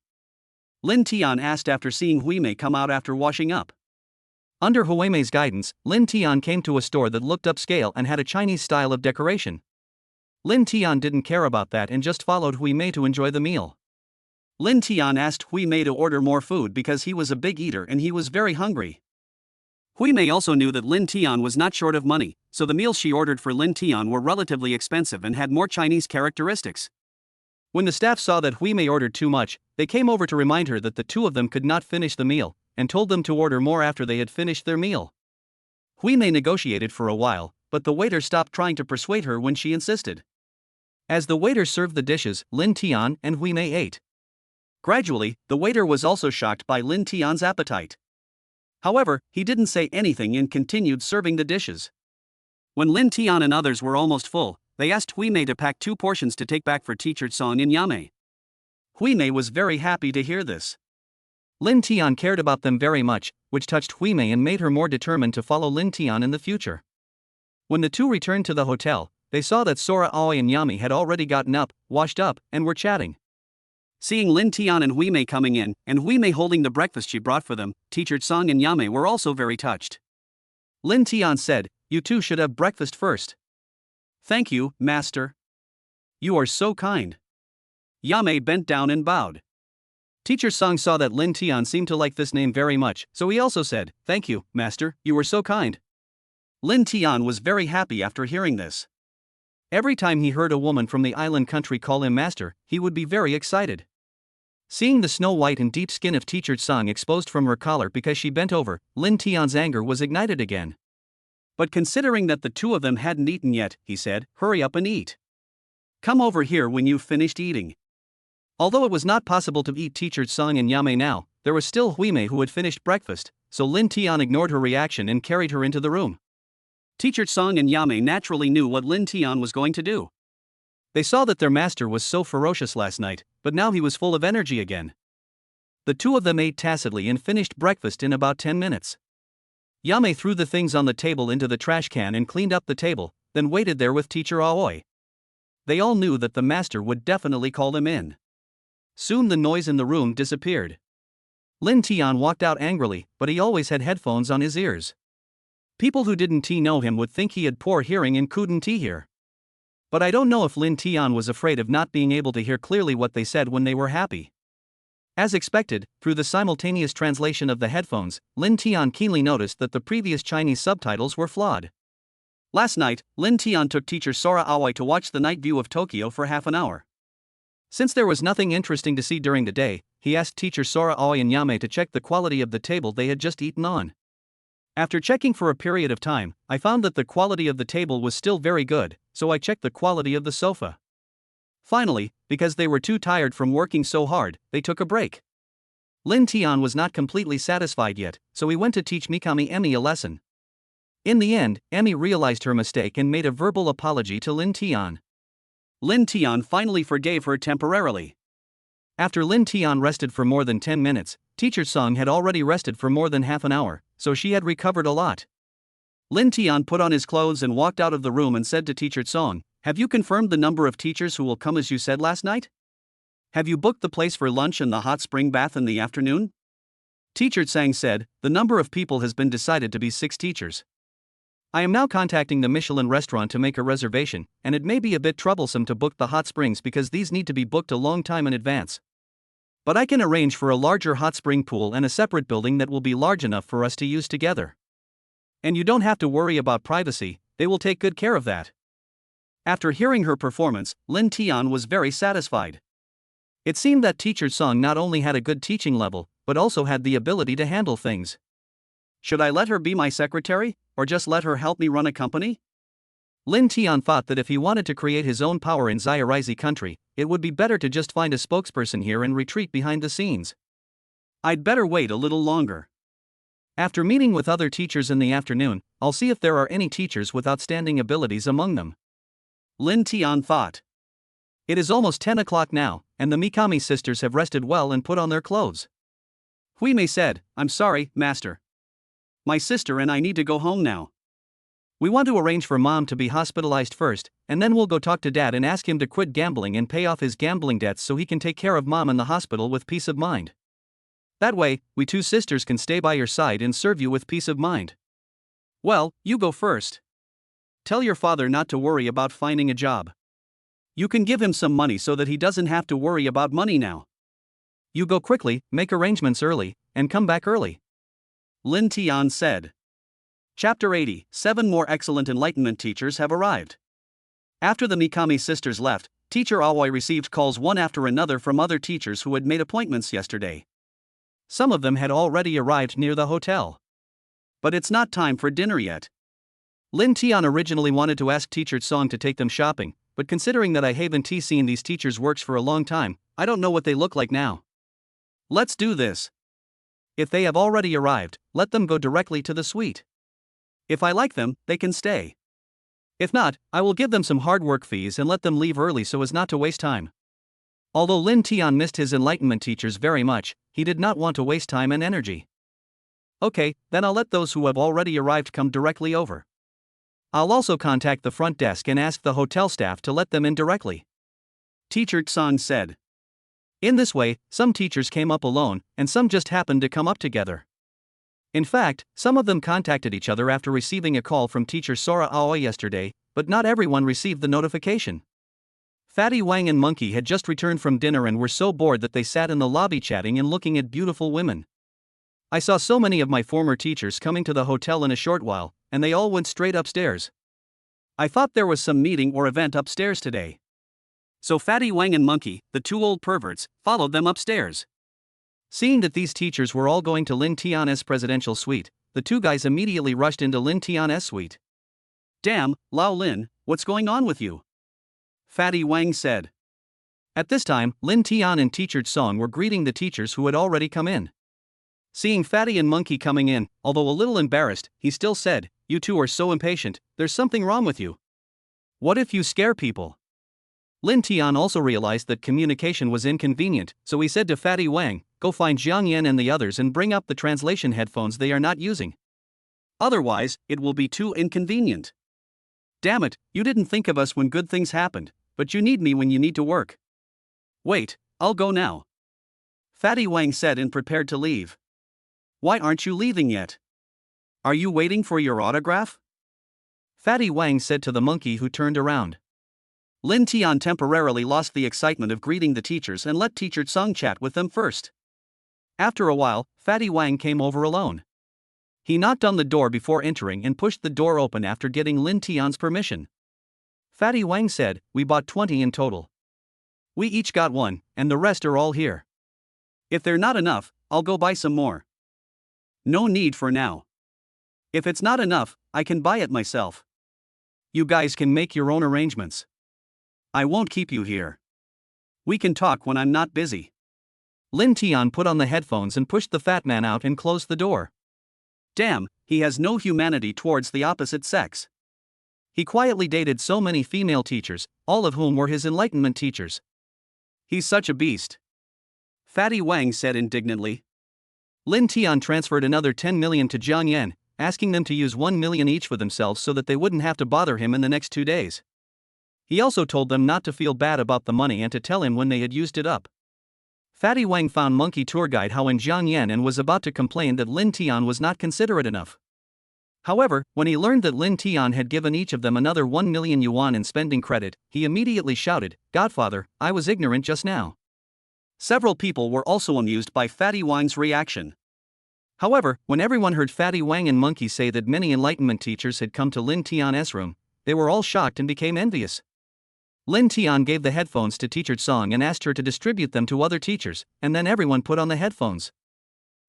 Lin Tian asked after seeing Huimei come out after washing up. Under Huimei's guidance, Lin Tian came to a store that looked upscale and had a Chinese style of decoration. Lin Tian didn't care about that and just followed Huimei to enjoy the meal. Lin Tian asked Huimei to order more food because he was a big eater and he was very hungry. Huimei also knew that Lin Tian was not short of money, so the meals she ordered for Lin Tian were relatively expensive and had more Chinese characteristics. When the staff saw that Huimei ordered too much, they came over to remind her that the two of them could not finish the meal, and told them to order more after they had finished their meal. Huimei negotiated for a while, but the waiter stopped trying to persuade her when she insisted. As the waiter served the dishes, Lin Tian and Huimei ate. Gradually, the waiter was also shocked by Lin Tian's appetite. However, he didn't say anything and continued serving the dishes. When Lin Tian and others were almost full, they asked Huimei to pack 2 portions to take back for Teacher Song and Yame. Huimei was very happy to hear this. Lin Tian cared about them very much, which touched Huimei and made her more determined to follow Lin Tian in the future. When the two returned to the hotel, they saw that Sora Aoi and Yami had already gotten up, washed up, and were chatting. Seeing Lin Tian and Huimei coming in, and Huimei holding the breakfast she brought for them, Teacher Song and Yame were also very touched. Lin Tian said, "You two should have breakfast first." "Thank you, master. You are so kind." Yame bent down and bowed. Teacher Song saw that Lin Tian seemed to like this name very much, so he also said, "Thank you, master, you were so kind." Lin Tian was very happy after hearing this. Every time he heard a woman from the island country call him master, he would be very excited. Seeing the snow-white and deep skin of Teacher Song exposed from her collar because she bent over, Lin Tian's anger was ignited again. But considering that the two of them hadn't eaten yet, he said, "Hurry up and eat. Come over here when you've finished eating." Although it was not possible to eat Teacher Song and Yame now, there was still Huimei who had finished breakfast, so Lin Tian ignored her reaction and carried her into the room. Teacher Song and Yame naturally knew what Lin Tian was going to do. They saw that their master was so ferocious last night, but now he was full of energy again. The two of them ate tacitly and finished breakfast in about 10 minutes. Yame threw the things on the table into the trash can and cleaned up the table, then waited there with Teacher Aoi. They all knew that the master would definitely call them in. Soon the noise in the room disappeared. Lin Tian walked out angrily, but he always had headphones on his ears. People who didn't know him would think he had poor hearing and couldn't hear. But I don't know if Lin Tian was afraid of not being able to hear clearly what they said when they were happy. As expected, through the simultaneous translation of the headphones, Lin Tian keenly noticed that the previous Chinese subtitles were flawed. Last night, Lin Tian took Teacher Sora Aoi to watch the night view of Tokyo for half an hour. Since there was nothing interesting to see during the day, he asked Teacher Sora Aoi and Yame to check the quality of the table they had just eaten on. After checking for a period of time, I found that the quality of the table was still very good, so I checked the quality of the sofa. Finally, because they were too tired from working so hard, they took a break. Linton was not completely satisfied yet, so he went to teach Mikami Emmy a lesson. In the end, Emmy realized her mistake and made a verbal apology to Linton. Linton finally forgave her temporarily. After Linton rested for more than 10 minutes, Teacher Song had already rested for more than half an hour, so she had recovered a lot. Linton put on his clothes and walked out of the room and said to Teacher Song, "Have you confirmed the number of teachers who will come as you said last night? Have you booked the place for lunch and the hot spring bath in the afternoon?" Teacher Sang said, "The number of people has been decided to be 6 teachers. I am now contacting the Michelin restaurant to make a reservation, and it may be a bit troublesome to book the hot springs because these need to be booked a long time in advance. But I can arrange for a larger hot spring pool and a separate building that will be large enough for us to use together. And you don't have to worry about privacy, they will take good care of that." After hearing her performance, Linton was very satisfied. It seemed that Teacher Song not only had a good teaching level, but also had the ability to handle things. Should I let her be my secretary, or just let her help me run a company? Linton thought that if he wanted to create his own power in Xiaorizi country, it would be better to just find a spokesperson here and retreat behind the scenes. I'd better wait a little longer. After meeting with other teachers in the afternoon, I'll see if there are any teachers with outstanding abilities among them. Linton thought. It is almost 10 o'clock now, and the Mikami sisters have rested well and put on their clothes. Huime said, "I'm sorry, master. My sister and I need to go home now. We want to arrange for mom to be hospitalized first, and then we'll go talk to dad and ask him to quit gambling and pay off his gambling debts so he can take care of mom in the hospital with peace of mind. That way, we 2 sisters can stay by your side and serve you with peace of mind." Well, you go first. Tell your father not to worry about finding a job. You can give him some money so that he doesn't have to worry about money now. You go quickly, make arrangements early, and come back early. Linton said. Chapter 80, 7 more excellent enlightenment teachers have arrived. After the Mikami sisters left, Teacher Aoi received calls one after another from other teachers who had made appointments yesterday. Some of them had already arrived near the hotel. But it's not time for dinner yet. Linton originally wanted to ask Teacher Song to take them shopping, but considering that I haven't seen these teachers' works for a long time, I don't know what they look like now. Let's do this. If they have already arrived, let them go directly to the suite. If I like them, they can stay. If not, I will give them some hard work fees and let them leave early so as not to waste time. Although Linton missed his enlightenment teachers very much, he did not want to waste time and energy. Okay, then I'll let those who have already arrived come directly over. I'll also contact the front desk and ask the hotel staff to let them in directly. Teacher Song said. In this way, some teachers came up alone, and some just happened to come up together. In fact, some of them contacted each other after receiving a call from Teacher Sora Aoi yesterday, but not everyone received the notification. Fatty Wang and Monkey had just returned from dinner and were so bored that they sat in the lobby chatting and looking at beautiful women. I saw so many of my former teachers coming to the hotel in a short while, and they all went straight upstairs. I thought there was some meeting or event upstairs today. So Fatty Wang and Monkey, the 2 old perverts, followed them upstairs. Seeing that these teachers were all going to Linton's presidential suite, the 2 guys immediately rushed into Linton's suite. Damn, Lao Lin, what's going on with you? Fatty Wang said. At this time, Linton and Teacher Song were greeting the teachers who had already come in. Seeing Fatty and Monkey coming in, although a little embarrassed, he still said, "You 2 are so impatient, there's something wrong with you. What if you scare people?" Linton also realized that communication was inconvenient, so he said to Fatty Wang, "Go find Jiang Yan and the others and bring up the translation headphones they are not using. Otherwise, it will be too inconvenient. Damn it, you didn't think of us when good things happened, but you need me when you need to work. Wait, I'll go now." Fatty Wang said and prepared to leave. Why aren't you leaving yet? Are you waiting for your autograph? Fatty Wang said to the monkey who turned around. Linton temporarily lost the excitement of greeting the teachers and let Teacher Song chat with them first. After a while, Fatty Wang came over alone. He knocked on the door before entering and pushed the door open after getting Linton's permission. Fatty Wang said, "We bought 20 in total. We each got 1, and the rest are all here. If they're not enough, I'll go buy some more." No need for now. If it's not enough, I can buy it myself. You guys can make your own arrangements. I won't keep you here. We can talk when I'm not busy. Linton put on the headphones and pushed the fat man out and closed the door. Damn, he has no humanity towards the opposite sex. He quietly dated so many female teachers, all of whom were his enlightenment teachers. He's such a beast. Fatty Wang said indignantly. Linton transferred another 10 million to Jang Lan, asking them to use 1 million each for themselves so that they wouldn't have to bother him in the next 2 days. He also told them not to feel bad about the money and to tell him when they had used it up. Fatty Wang found Monkey Tour Guide Hao in Jang Lan and was about to complain that Linton was not considerate enough. However, when he learned that Linton had given each of them another 1 million yuan in spending credit, he immediately shouted, "Godfather, I was ignorant just now." Several people were also amused by Fatty Wang's reaction. However, when everyone heard Fatty Wang and Monkey say that many enlightenment teachers had come to Linton's room, they were all shocked and became envious. Linton gave the headphones to Teacher Song and asked her to distribute them to other teachers, and then everyone put on the headphones.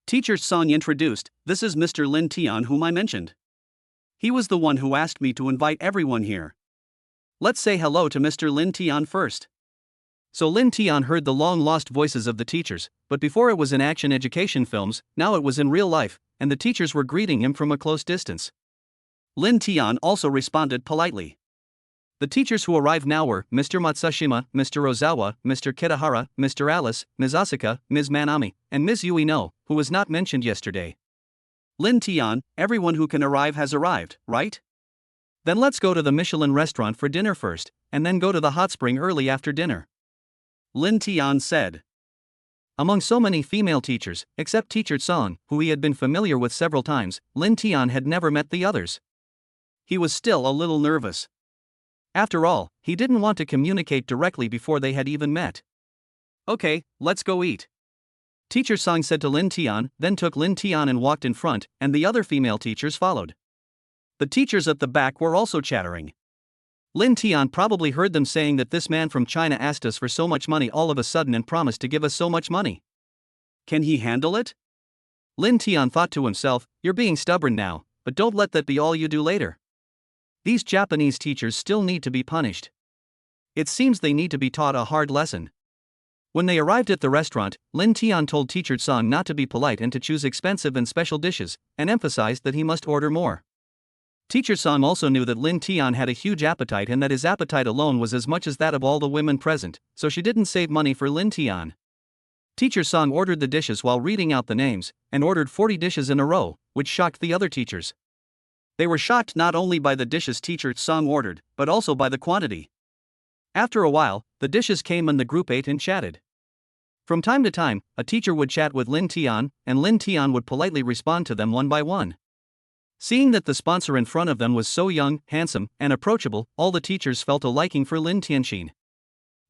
Teacher Song introduced, "This is Mr. Linton whom I mentioned. He was the one who asked me to invite everyone here. Let's say hello to Mr. Linton first." So Linton heard the long-lost voices of the teachers, but before it was in action education films, now it was in real life, and the teachers were greeting him from a close distance. Linton also responded politely. The teachers who arrived now were Mr. Matsushima, Mr. Ozawa, Mr. Kitahara, Mr. Alice, Ms. Asuka, Ms. Manami, and Ms. Yui No, who was not mentioned yesterday. Linton, everyone who can arrive has arrived, right? Then let's go to the Michelin restaurant for dinner first, and then go to the hot spring early after dinner. Linton said. Among so many female teachers, except Teacher Song, who he had been familiar with several times, Linton had never met the others. He was still a little nervous. After all, he didn't want to communicate directly before they had even met. Okay, let's go eat. Teacher Song said to Linton, then took Linton and walked in front, and the other female teachers followed. The teachers at the back were also chattering. Linton probably heard them saying that this man from China asked us for so much money all of a sudden and promised to give us so much money. Can he handle it? Linton thought to himself, "You're being stubborn now, but don't let that be all you do later." These Japanese teachers still need to be punished. It seems they need to be taught a hard lesson. When they arrived at the restaurant, Linton told Teacher Song not to be polite and to choose expensive and special dishes, and emphasized that he must order more. Teacher Song also knew that Linton had a huge appetite and that his appetite alone was as much as that of all the women present, so she didn't save money for Linton. Teacher Song ordered the dishes while reading out the names, and ordered 40 dishes in a row, which shocked the other teachers. They were shocked not only by the dishes Teacher Song ordered, but also by the quantity. After a while, the dishes came and the group ate and chatted. From time to time, a teacher would chat with Linton, and Linton would politely respond to them one by one. Seeing that the sponsor in front of them was so young, handsome, and approachable, all the teachers felt a liking for Linton.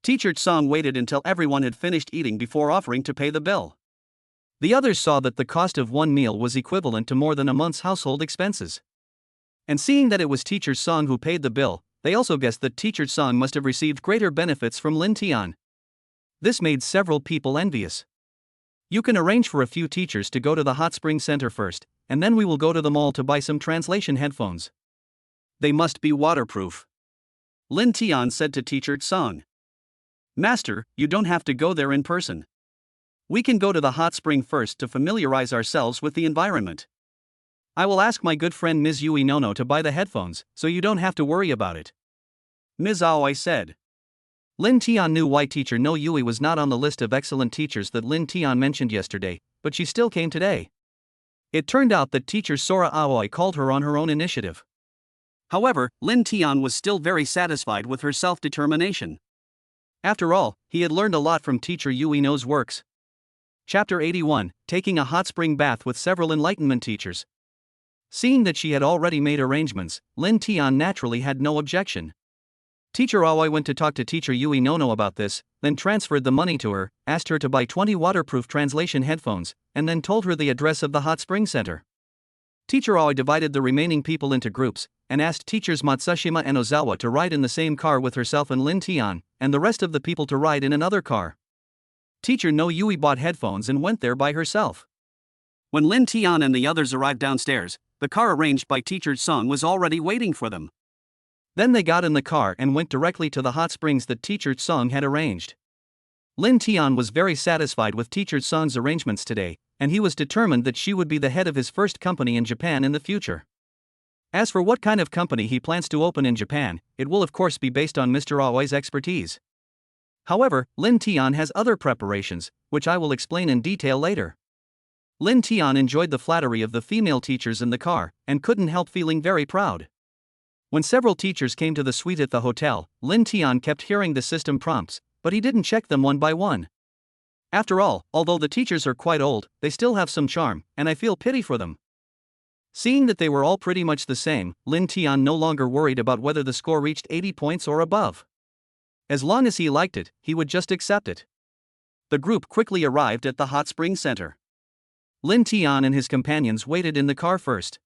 Teacher Song waited until everyone had finished eating before offering to pay the bill. The others saw that the cost of one meal was equivalent to more than a month's household expenses. And seeing that it was Teacher Song who paid the bill, they also guessed that Teacher Song must have received greater benefits from Linton. This made several people envious. "You can arrange for a few teachers to go to the hot spring center first, and then we will go to the mall to buy some translation headphones. They must be waterproof," Linton said to Teacher Song. "Master, you don't have to go there in person. We can go to the hot spring first to familiarize ourselves with the environment. I will ask my good friend Ms. Yui Nono to buy the headphones, so you don't have to worry about it," Ms. Aoi said. Linton knew why Teacher No Yui was not on the list of excellent teachers that Linton mentioned yesterday, but she still came today. It turned out that Teacher Sora Aoi called her on her own initiative. However, Linton was still very satisfied with her self-determination. After all, he had learned a lot from Teacher Yui No's works. Chapter 81, Taking a Hot Spring Bath with Several Enlightenment Teachers. Seeing that she had already made arrangements, Linton naturally had no objection. Teacher Aoi went to talk to Teacher Yui Nono about this, then transferred the money to her, asked her to buy 20 waterproof translation headphones, and then told her the address of the hot spring center. Teacher Aoi divided the remaining people into groups, and asked teachers Matsushima and Ozawa to ride in the same car with herself and Linton, and the rest of the people to ride in another car. Teacher No Yui bought headphones and went there by herself. When Linton and the others arrived downstairs, the car arranged by Teacher Sung was already waiting for them. Then they got in the car and went directly to the hot springs that Teacher Sung had arranged. Linton was very satisfied with Teacher Sung's arrangements today, and he was determined that she would be the head of his first company in Japan in the future. As for what kind of company he plans to open in Japan, it will of course be based on Mr. Aoi's expertise. However, Linton has other preparations, which I will explain in detail later. Linton enjoyed the flattery of the female teachers in the car, and couldn't help feeling very proud. When several teachers came to the suite at the hotel, Linton kept hearing the system prompts, but he didn't check them one by one. After all, although the teachers are quite old, they still have some charm, and I feel pity for them. Seeing that they were all pretty much the same, Linton no longer worried about whether the score reached 80 points or above. As long as he liked it, he would just accept it. The group quickly arrived at the hot spring center. Linton and his companions waited in the car first.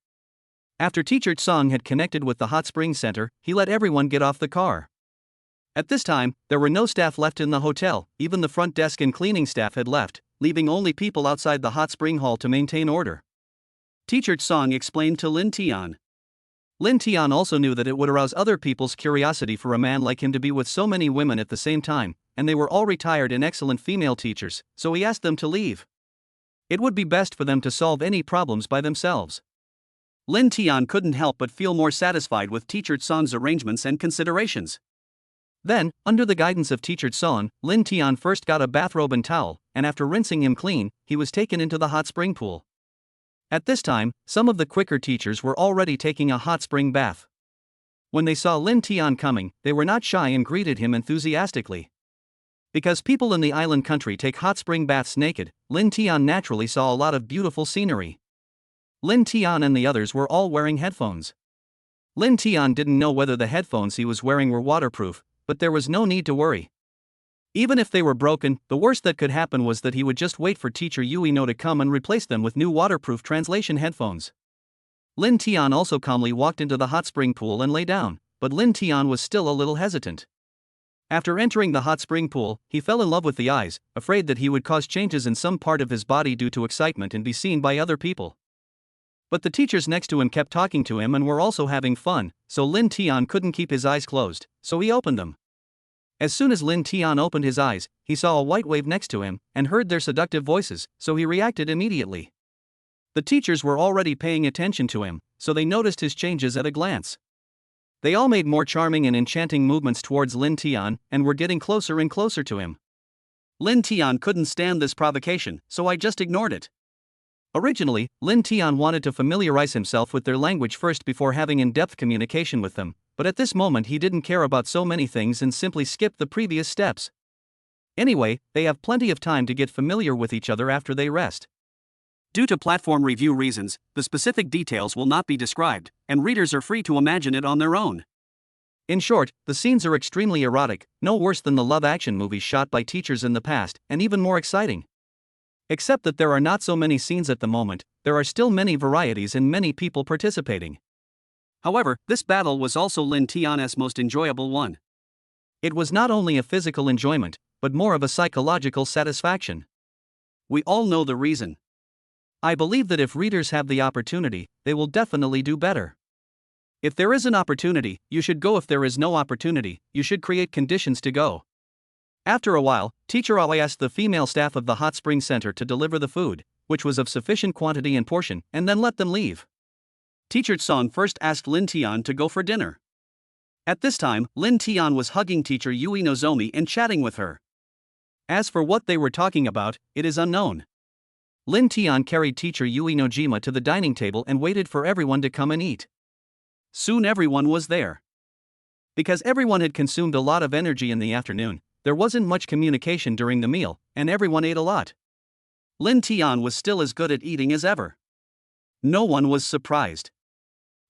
After Teacher Sung had connected with the hot spring center, he let everyone get off the car. At this time, there were no staff left in the hotel, even the front desk and cleaning staff had left, leaving only people outside the hot spring hall to maintain order. Teacher Sung explained to Linton. Linton also knew that it would arouse other people's curiosity for a man like him to be with so many women at the same time, and they were all retired and excellent female teachers, so he asked them to leave. It would be best for them to solve any problems by themselves. Linton couldn't help but feel more satisfied with Teacher Sung's arrangements and considerations. Then, under the guidance of Teacher Sung, Linton first got a bathrobe and towel, and after rinsing him clean, he was taken into the hot spring pool. At this time, some of the quicker teachers were already taking a hot spring bath. When they saw Linton coming, they were not shy and greeted him enthusiastically. Because people in the island country take hot spring baths naked, Linton naturally saw a lot of beautiful scenery. Linton and the others were all wearing headphones. Linton didn't know whether the headphones he was wearing were waterproof, but there was no need to worry. Even if they were broken, the worst that could happen was that he would just wait for Teacher Ueno to come and replace them with new waterproof translation headphones. Linton also calmly walked into the hot spring pool and lay down, but Linton was still a little hesitant. After entering the hot spring pool, he fell in love with the eyes, afraid that he would cause changes in some part of his body due to excitement and be seen by other people. But the teachers next to him kept talking to him and were also having fun, so Linton couldn't keep his eyes closed, so he opened them. As soon as Linton opened his eyes, he saw a white wave next to him, and heard their seductive voices, so he reacted immediately. The teachers were already paying attention to him, so they noticed his changes at a glance. They all made more charming and enchanting movements towards Linton, and were getting closer and closer to him. Linton couldn't stand this provocation, so I just ignored it. Originally, Linton wanted to familiarize himself with their language first before having in-depth communication with them, but at this moment he didn't care about so many things and simply skipped the previous steps. Anyway, they have plenty of time to get familiar with each other after they rest. Due to platform review reasons, the specific details will not be described, and readers are free to imagine it on their own. In short, the scenes are extremely erotic, no worse than the love action movies shot by teachers in the past, and even more exciting. Except that there are not so many scenes at the moment, there are still many varieties and many people participating. However, this battle was also Linton's most enjoyable one. It was not only a physical enjoyment, but more of a psychological satisfaction. We all know the reason. I believe that if readers have the opportunity, they will definitely do better. If there is an opportunity, you should go. If there is no opportunity, you should create conditions to go. After a while, Teacher Aoi asked the female staff of the hot spring center to deliver the food, which was of sufficient quantity and portion, and then let them leave. Teacher Sung first asked Linton to go for dinner. At this time, Linton was hugging Teacher Yui Nozomi and chatting with her. As for what they were talking about, it is unknown. Linton carried Teacher Yui Nojima to the dining table and waited for everyone to come and eat. Soon everyone was there. Because everyone had consumed a lot of energy in the afternoon, there wasn't much communication during the meal, and everyone ate a lot. Linton was still as good at eating as ever. No one was surprised.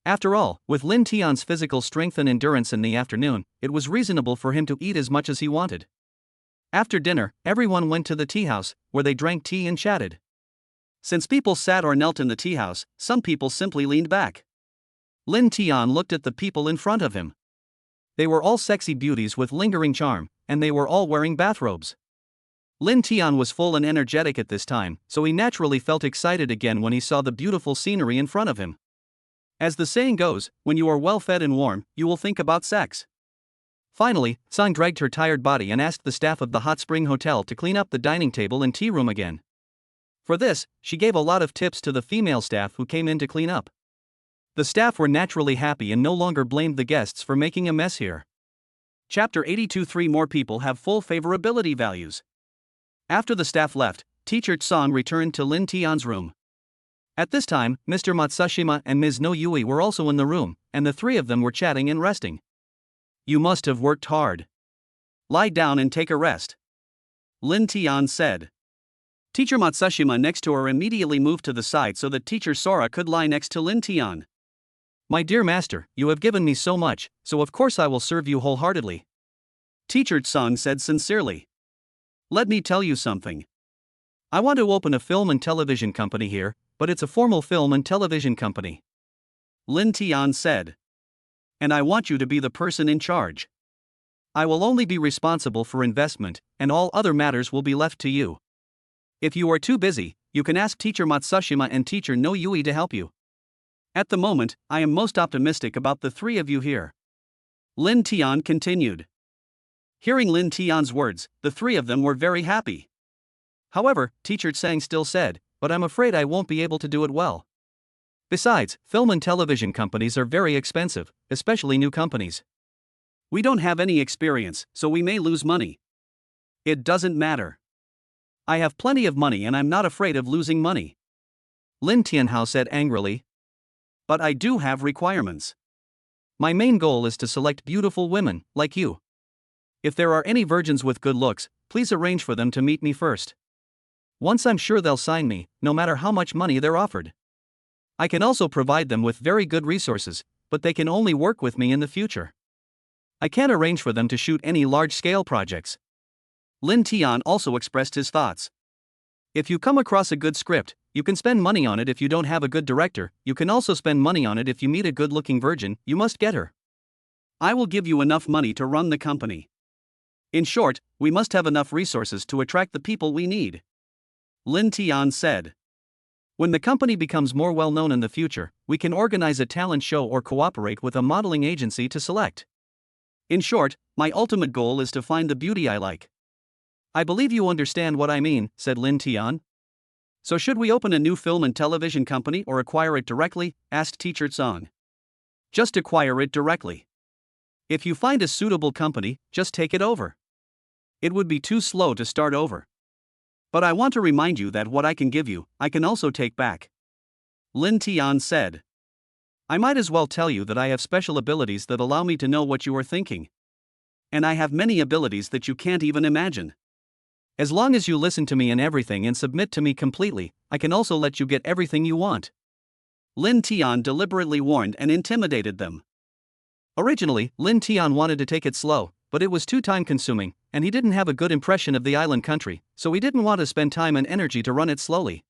After all, with Linton's physical strength and endurance in the afternoon, it was reasonable for him to eat as much as he wanted. After dinner, everyone went to the tea house, where they drank tea and chatted. Since people sat or knelt in the tea house, some people simply leaned back. Linton looked at the people in front of him. They were all sexy beauties with lingering charm, and they were all wearing bathrobes. Linton was full and energetic at this time, so he naturally felt excited again when he saw the beautiful scenery in front of him. As the saying goes, when you are well fed and warm, you will think about sex. Finally, Song dragged her tired body and asked the staff of the Hot Spring Hotel to clean up the dining table and tea room again. For this, she gave a lot of tips to the female staff who came in to clean up. The staff were naturally happy and no longer blamed the guests for making a mess here. Chapter 82. 3 more people have full favorability values. After the staff left, Teacher Song returned to Lin Tian's room. At this time, Mr. Matsushima and Ms. No Yui were also in the room, and the three of them were chatting and resting. You must have worked hard. Lie down and take a rest, Lin Tian said. Teacher Matsushima next to her immediately moved to the side so that Teacher Sora could lie next to Lin Tian. My dear master, you have given me so much, so of course I will serve you wholeheartedly, Teacher Song said sincerely. Let me tell you something. I want to open a film and television company here, but it's a formal film and television company, Lin Tian said. And I want you to be the person in charge. I will only be responsible for investment, and all other matters will be left to you. If you are too busy, you can ask Teacher Matsushima and Teacher No Yui to help you. At the moment, I am most optimistic about the three of you here, Lin Tian continued. Hearing Lin Tian's words, the three of them were very happy. However, Teacher Tsang still said, but I'm afraid I won't be able to do it well. Besides, film and television companies are very expensive, especially new companies. We don't have any experience, so we may lose money. It doesn't matter. I have plenty of money and I'm not afraid of losing money, Lin Tianhao said angrily. But I do have requirements. My main goal is to select beautiful women, like you. If there are any virgins with good looks, please arrange for them to meet me first. Once I'm sure they'll sign me, no matter how much money they're offered. I can also provide them with very good resources, but they can only work with me in the future. I can't arrange for them to shoot any large-scale projects. Lin Tian also expressed his thoughts. If you come across a good script, you can spend money on it. If you don't have a good director, you can also spend money on it. If you meet a good-looking virgin, you must get her. I will give you enough money to run the company. In short, we must have enough resources to attract the people we need, Lin Tian said. When the company becomes more well-known in the future, we can organize a talent show or cooperate with a modeling agency to select. In short, my ultimate goal is to find the beauty I like. I believe you understand what I mean, said Lin Tian. So should we open a new film and television company or acquire it directly? Asked Teacher Song. Just acquire it directly. If you find a suitable company, just take it over. It would be too slow to start over. But I want to remind you that what I can give you, I can also take back, Lin Tian said. I might as well tell you that I have special abilities that allow me to know what you are thinking. And I have many abilities that you can't even imagine. As long as you listen to me in everything and submit to me completely, I can also let you get everything you want. Lin Tian deliberately warned and intimidated them. Originally, Lin Tian wanted to take it slow, but it was too time-consuming, and he didn't have a good impression of the island country, so he didn't want to spend time and energy to run it slowly.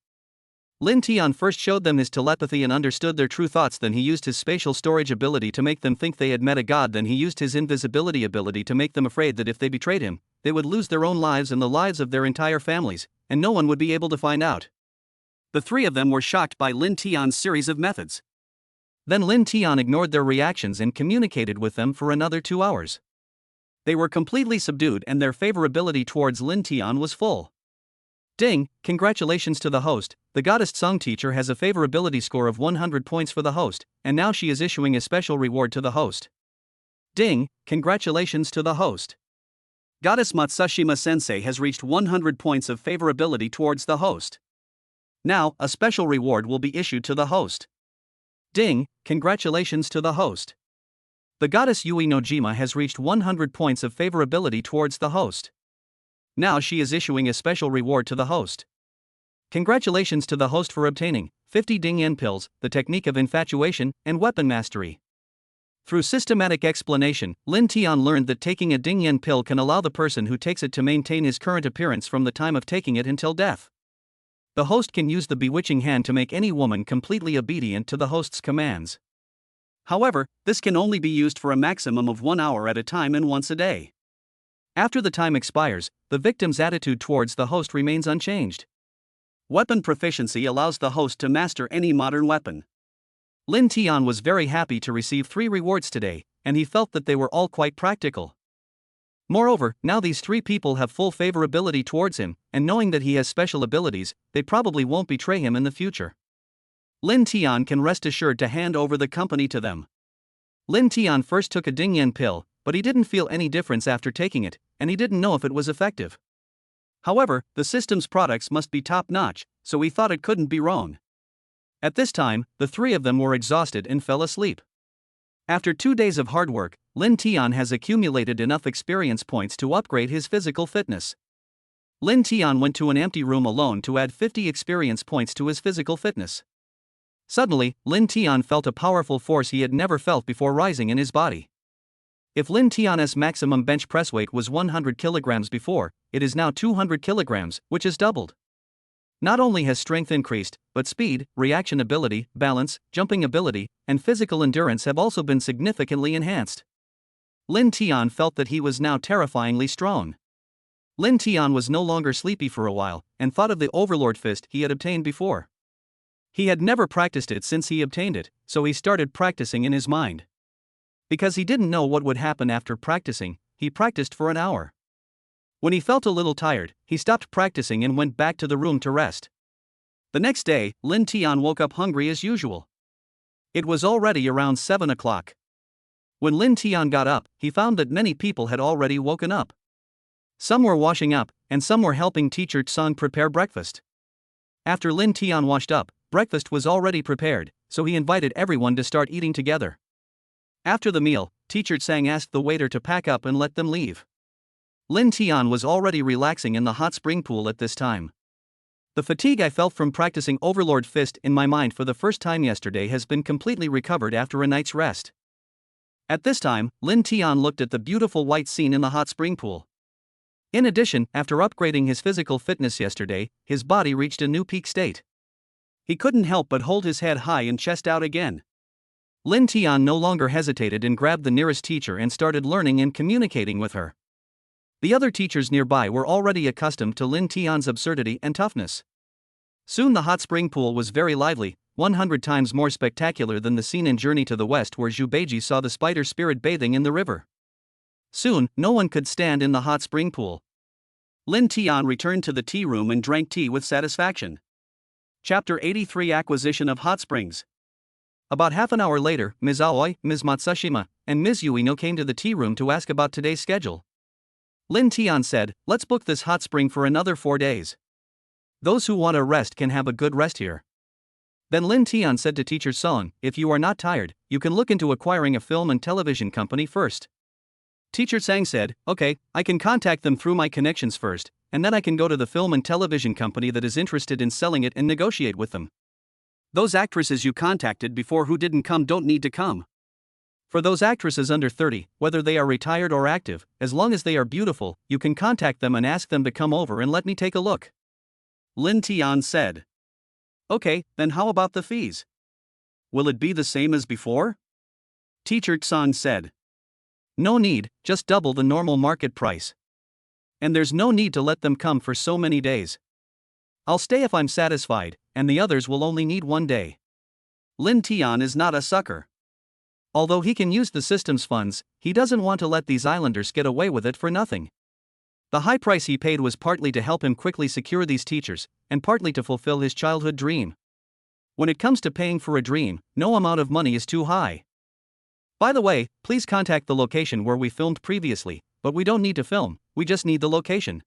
Lin Tian first showed them his telepathy and understood their true thoughts. Then he used his spatial storage ability to make them think they had met a god. Then he used his invisibility ability to make them afraid that if they betrayed him, they would lose their own lives and the lives of their entire families, and no one would be able to find out. The three of them were shocked by Lin Tian's series of methods. Then Lin Tian ignored their reactions and communicated with them for another 2 hours. They were completely subdued and their favorability towards Lin Tian was full. Ding, congratulations to the host. The goddess Song teacher has a favorability score of 100 points for the host, and now she is issuing a special reward to the host. Ding, congratulations to the host. Goddess Matsushima Sensei has reached 100 points of favorability towards the host. Now, a special reward will be issued to the host. Ding, congratulations to the host. The goddess Yui Nojima has reached 100 points of favorability towards the host. Now she is issuing a special reward to the host. Congratulations to the host for obtaining 50 Ding Yen pills, the technique of infatuation, and weapon mastery. Through systematic explanation, Lin Tian learned that taking a Ding Yen pill can allow the person who takes it to maintain his current appearance from the time of taking it until death. The host can use the bewitching hand to make any woman completely obedient to the host's commands. However, this can only be used for a maximum of 1 hour at a time and once a day. After the time expires, the victim's attitude towards the host remains unchanged. Weapon proficiency allows the host to master any modern weapon. Lin Tian was very happy to receive 3 rewards today, and he felt that they were all quite practical. Moreover, now these 3 people have full favorability towards him, and knowing that he has special abilities, they probably won't betray him in the future. Lin Tian can rest assured to hand over the company to them. Lin Tian first took a Dingyan pill, but he didn't feel any difference after taking it, and he didn't know if it was effective. However, the system's products must be top-notch, so he thought it couldn't be wrong. At this time, the 3 of them were exhausted and fell asleep. After 2 days of hard work, Lin Tian has accumulated enough experience points to upgrade his physical fitness. Lin Tian went to an empty room alone to add 50 experience points to his physical fitness. Suddenly, Lin Tian felt a powerful force he had never felt before rising in his body. If Lin Tian's maximum bench press weight was 100 kilograms before, it is now 200 kilograms, which is doubled. Not only has strength increased, but speed, reaction ability, balance, jumping ability, and physical endurance have also been significantly enhanced. Lin Tian felt that he was now terrifyingly strong. Lin Tian was no longer sleepy for a while, and thought of the Overlord Fist he had obtained before. He had never practiced it since he obtained it, so he started practicing in his mind. Because he didn't know what would happen after practicing, he practiced for an hour. When he felt a little tired, he stopped practicing and went back to the room to rest. The next day, Lin Tian woke up hungry as usual. It was already around 7 o'clock. When Lin Tian got up, he found that many people had already woken up. Some were washing up, and some were helping teacher Tsang prepare breakfast. After Lin Tian washed up, breakfast was already prepared, so he invited everyone to start eating together. After the meal, teacher Tsang asked the waiter to pack up and let them leave. Lin Tian was already relaxing in the hot spring pool at this time. The fatigue I felt from practicing Overlord Fist in my mind for the first time yesterday has been completely recovered after a night's rest. At this time, Lin Tian looked at the beautiful white scene in the hot spring pool. In addition, after upgrading his physical fitness yesterday, his body reached a new peak state. He couldn't help but hold his head high and chest out again. Lin Tian no longer hesitated and grabbed the nearest teacher and started learning and communicating with her. The other teachers nearby were already accustomed to Lin Tian's absurdity and toughness. Soon the hot spring pool was very lively, 100 times more spectacular than the scene in Journey to the West where Zhu Beiji saw the spider spirit bathing in the river. Soon, no one could stand in the hot spring pool. Lin Tian returned to the tea room and drank tea with satisfaction. Chapter 83 Acquisition of Hot Springs. About half an hour later, Ms. Aoi, Ms. Matsushima, and Ms. Ueno came to the tea room to ask about today's schedule. Lin Tian said, "Let's book this hot spring for another 4 days. Those who want a rest can have a good rest here." Then Lin Tian said to teacher Song, "If you are not tired, you can look into acquiring a film and television company first." Teacher Sang said, "Okay, I can contact them through my connections first, and then I can go to the film and television company that is interested in selling it and negotiate with them. Those actresses you contacted before who didn't come don't need to come. For those actresses under 30, whether they are retired or active, as long as they are beautiful, you can contact them and ask them to come over and let me take a look." Lin Tian said. "Okay, then how about the fees? Will it be the same as before?" Teacher Tsang said. "No need, just double the normal market price. And there's no need to let them come for so many days. I'll stay if I'm satisfied, and the others will only need 1 day." Lin Tian is not a sucker. Although he can use the system's funds, he doesn't want to let these islanders get away with it for nothing. The high price he paid was partly to help him quickly secure these teachers, and partly to fulfill his childhood dream. When it comes to paying for a dream, no amount of money is too high. By the way, please contact the location where we filmed previously, but we don't need to film, we just need the location.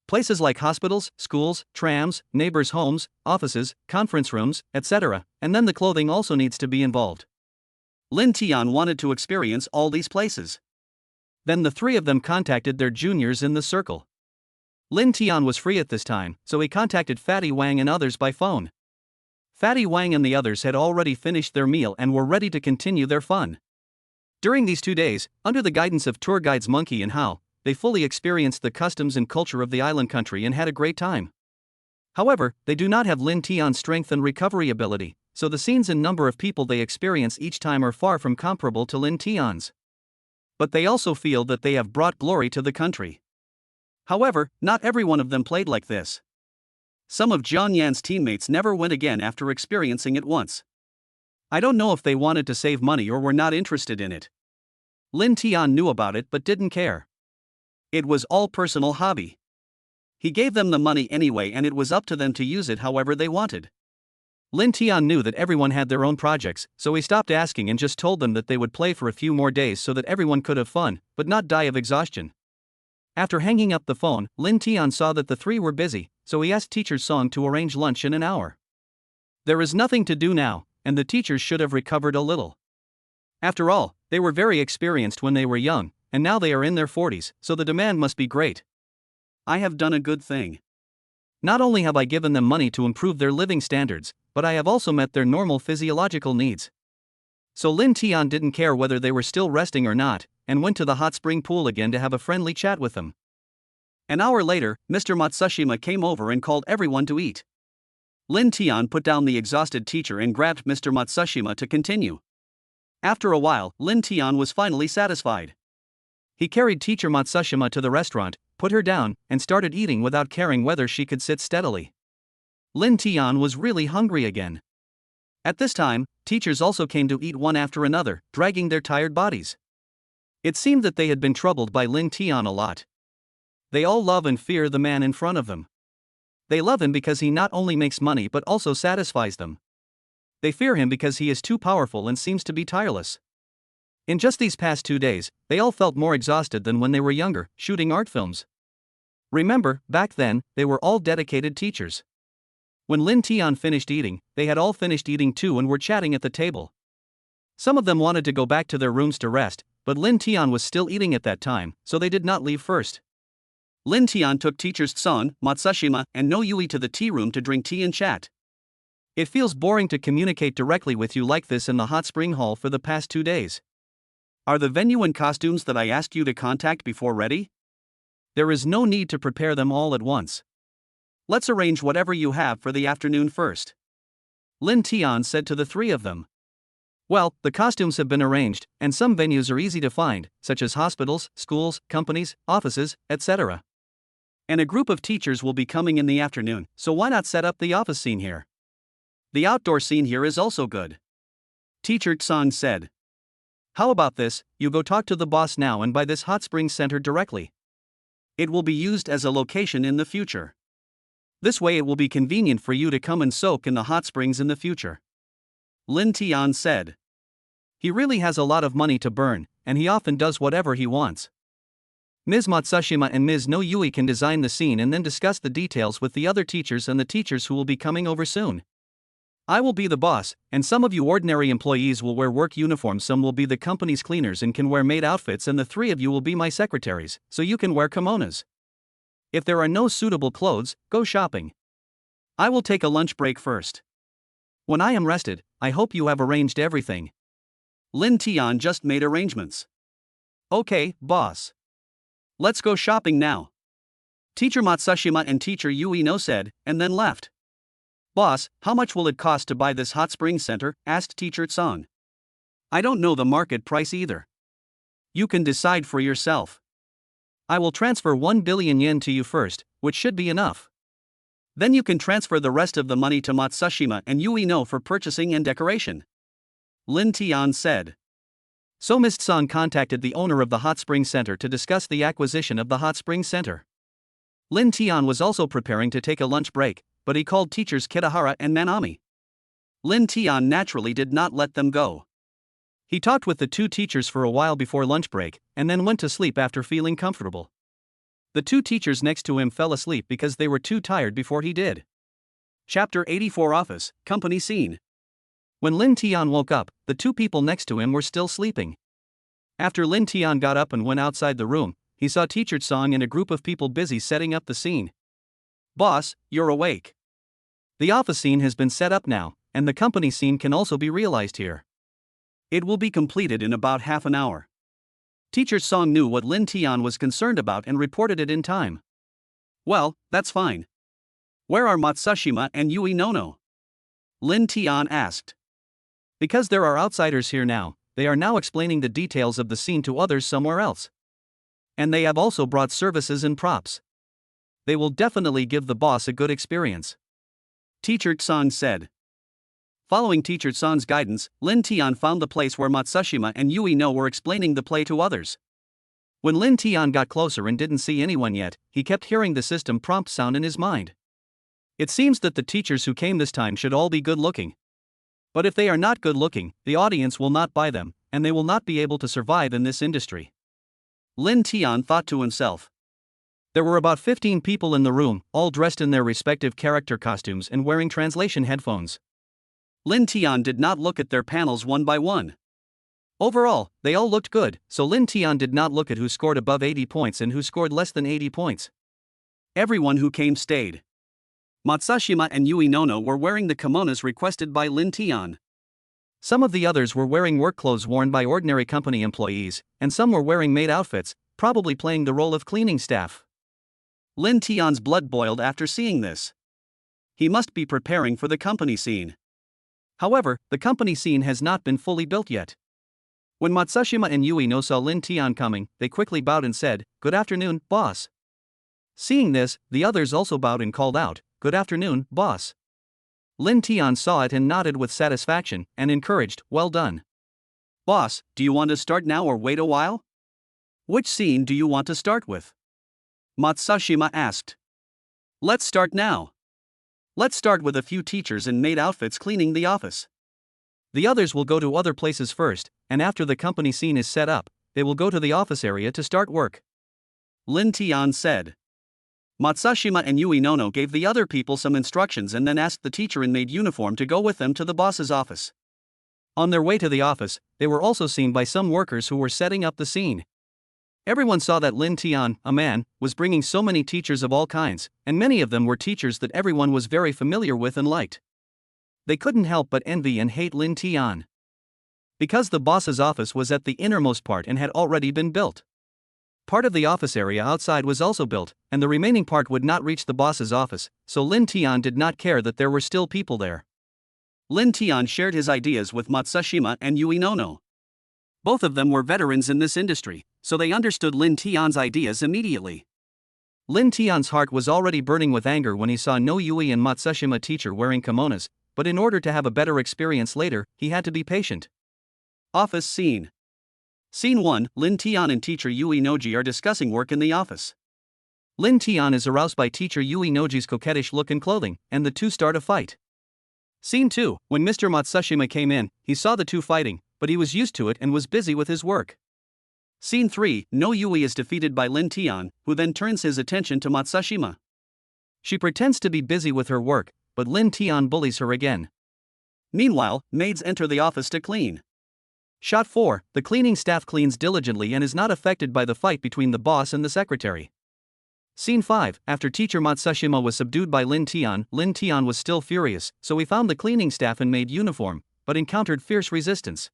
Places like hospitals, schools, trams, neighbors' homes, offices, conference rooms, etc., and then the clothing also needs to be involved. Lin Tian wanted to experience all these places. Then the 3 of them contacted their juniors in the circle. Lin Tian was free at this time, so he contacted Fatty Wang and others by phone. Fatty Wang and the others had already finished their meal and were ready to continue their fun. During these 2 days, under the guidance of tour guides Monkey and Hao, they fully experienced the customs and culture of the island country and had a great time. However, they do not have Lin Tian's strength and recovery ability, so the scenes and number of people they experience each time are far from comparable to Lin Tian's. But they also feel that they have brought glory to the country. However, not every one of them played like this. Some of Jiang Yan's teammates never went again after experiencing it once. I don't know if they wanted to save money or were not interested in it. Lin Tian knew about it but didn't care. It was all personal hobby. He gave them the money anyway and it was up to them to use it however they wanted. Lin Tian knew that everyone had their own projects, so he stopped asking and just told them that they would play for a few more days so that everyone could have fun, but not die of exhaustion. After hanging up the phone, Lin Tian saw that the three were busy, so he asked Teacher Song to arrange lunch in an hour. There is nothing to do now, and the teachers should have recovered a little. After all, they were very experienced when they were young, and now they are in their 40s, so the demand must be great. I have done a good thing. Not only have I given them money to improve their living standards, but I have also met their normal physiological needs. So Lin Tian didn't care whether they were still resting or not, and went to the hot spring pool again to have a friendly chat with them. An hour later, Mr. Matsushima came over and called everyone to eat. Lin Tian put down the exhausted teacher and grabbed Mr. Matsushima to continue. After a while, Lin Tian was finally satisfied. He carried teacher Matsushima to the restaurant, put her down, and started eating without caring whether she could sit steadily. Lin Tian was really hungry again. At this time, teachers also came to eat one after another, dragging their tired bodies. It seemed that they had been troubled by Lin Tian a lot. They all love and fear the man in front of them. They love him because he not only makes money but also satisfies them. They fear him because he is too powerful and seems to be tireless. In just these past 2 days, they all felt more exhausted than when they were younger, shooting art films. Remember, back then, they were all dedicated teachers. When Lin Tian finished eating, they had all finished eating too and were chatting at the table. Some of them wanted to go back to their rooms to rest, but Lin Tian was still eating at that time, so they did not leave first. Lin Tian took teachers Song, Matsushima, and No Yui to the tea room to drink tea and chat. It feels boring to communicate directly with you like this in the hot spring hall for the past 2 days. Are the venue and costumes that I asked you to contact before ready? There is no need to prepare them all at once. Let's arrange whatever you have for the afternoon first. Lin Tian said to the three of them. Well, the costumes have been arranged, and some venues are easy to find, such as hospitals, schools, companies, offices, etc. And a group of teachers will be coming in the afternoon, so why not set up the office scene here? The outdoor scene here is also good. Teacher Song said. How about this, you go talk to the boss now and buy this hot spring center directly. It will be used as a location in the future. This way it will be convenient for you to come and soak in the hot springs in the future. Lin Tian said. He really has a lot of money to burn, and he often does whatever he wants. Ms. Matsushima and Ms. No Yui can design the scene and then discuss the details with the other teachers and the teachers who will be coming over soon. I will be the boss, and some of you ordinary employees will wear work uniforms, some will be the company's cleaners and can wear maid outfits, and the three of you will be my secretaries, so you can wear kimonos. If there are no suitable clothes, go shopping. I will take a lunch break first. When I am rested, I hope you have arranged everything. Lin Tian just made arrangements. Okay, boss. Let's go shopping now. Teacher Matsushima and Teacher Yui no said, and then left. Boss, how much will it cost to buy this hot spring center? Asked Teacher Song. I don't know the market price either. You can decide for yourself. I will transfer 1 billion yen to you first, which should be enough. Then you can transfer the rest of the money to Matsushima and Yui no for purchasing and decoration. Lin Tian said. So Ms. Song contacted the owner of the hot spring center to discuss the acquisition of the hot spring center. Lin Tian was also preparing to take a lunch break, but he called teachers Kitahara and Manami. Lin Tian naturally did not let them go. He talked with the two teachers for a while before lunch break, and then went to sleep after feeling comfortable. The two teachers next to him fell asleep because they were too tired before he did. Chapter 84 Office, Company Scene. When Lin Tian woke up, the two people next to him were still sleeping. After Lin Tian got up and went outside the room, he saw Teacher Song and a group of people busy setting up the scene. Boss, you're awake. The office scene has been set up now, and the company scene can also be realized here. It will be completed in about half an hour. Teacher Song knew what Lin Tian was concerned about and reported it in time. Well, that's fine. Where are Matsushima and Yui no? Lin Tian asked. Because there are outsiders here now, they are now explaining the details of the scene to others somewhere else. And they have also brought services and props. They will definitely give the boss a good experience. Teacher Song said. Following teacher Son's guidance, Lin Tian found the place where Matsushima and Yui No were explaining the play to others. When Lin Tian got closer and didn't see anyone yet, he kept hearing the system prompt sound in his mind. It seems that the teachers who came this time should all be good-looking. But if they are not good-looking, the audience will not buy them, and they will not be able to survive in this industry. Lin Tian thought to himself. There were about 15 people in the room, all dressed in their respective character costumes and wearing translation headphones. Lin Tian did not look at their panels one by one. Overall, they all looked good, so Lin Tian did not look at who scored above 80 points and who scored less than 80 points. Everyone who came stayed. Matsushima and Yui No were wearing the kimonos requested by Lin Tian. Some of the others were wearing work clothes worn by ordinary company employees, and some were wearing maid outfits, probably playing the role of cleaning staff. Lin Tian's blood boiled after seeing this. He must be preparing for the company scene. However, the company scene has not been fully built yet. When Matsushima and Yui No saw Lin Tian coming, they quickly bowed and said, "Good afternoon, boss." Seeing this, the others also bowed and called out, "Good afternoon, boss." Lin Tian saw it and nodded with satisfaction, and encouraged, "Well done." "Boss, do you want to start now or wait a while? Which scene do you want to start with?" Matsushima asked. "Let's start now. Let's start with a few teachers in maid outfits cleaning the office. The others will go to other places first, and after the company scene is set up, they will go to the office area to start work," Lin Tian said. Matsushima and Yui No gave the other people some instructions and then asked the teacher in maid uniform to go with them to the boss's office. On their way to the office, they were also seen by some workers who were setting up the scene. Everyone saw that Lin Tian, a man, was bringing so many teachers of all kinds, and many of them were teachers that everyone was very familiar with and liked. They couldn't help but envy and hate Lin Tian. Because the boss's office was at the innermost part and had already been built. Part of the office area outside was also built, and the remaining part would not reach the boss's office, so Lin Tian did not care that there were still people there. Lin Tian shared his ideas with Matsushima and Yui No. Both of them were veterans in this industry, so they understood Lin Tian's ideas immediately. Lin Tian's heart was already burning with anger when he saw No Yui and Matsushima teacher wearing kimonos, but in order to have a better experience later, he had to be patient. Office scene. Scene 1, Lin Tian and teacher Yui Noji are discussing work in the office. Lin Tian is aroused by teacher Yui Noji's coquettish look and clothing, and the two start a fight. Scene 2, when Mr. Matsushima came in, he saw the two fighting, but he was used to it and was busy with his work. Scene 3, No Yui is defeated by Lin Tian, who then turns his attention to Matsushima. She pretends to be busy with her work, but Lin Tian bullies her again. Meanwhile, maids enter the office to clean. Shot 4, the cleaning staff cleans diligently and is not affected by the fight between the boss and the secretary. Scene 5, after teacher Matsushima was subdued by Lin Tian was still furious, so he found the cleaning staff in maid uniform, but encountered fierce resistance.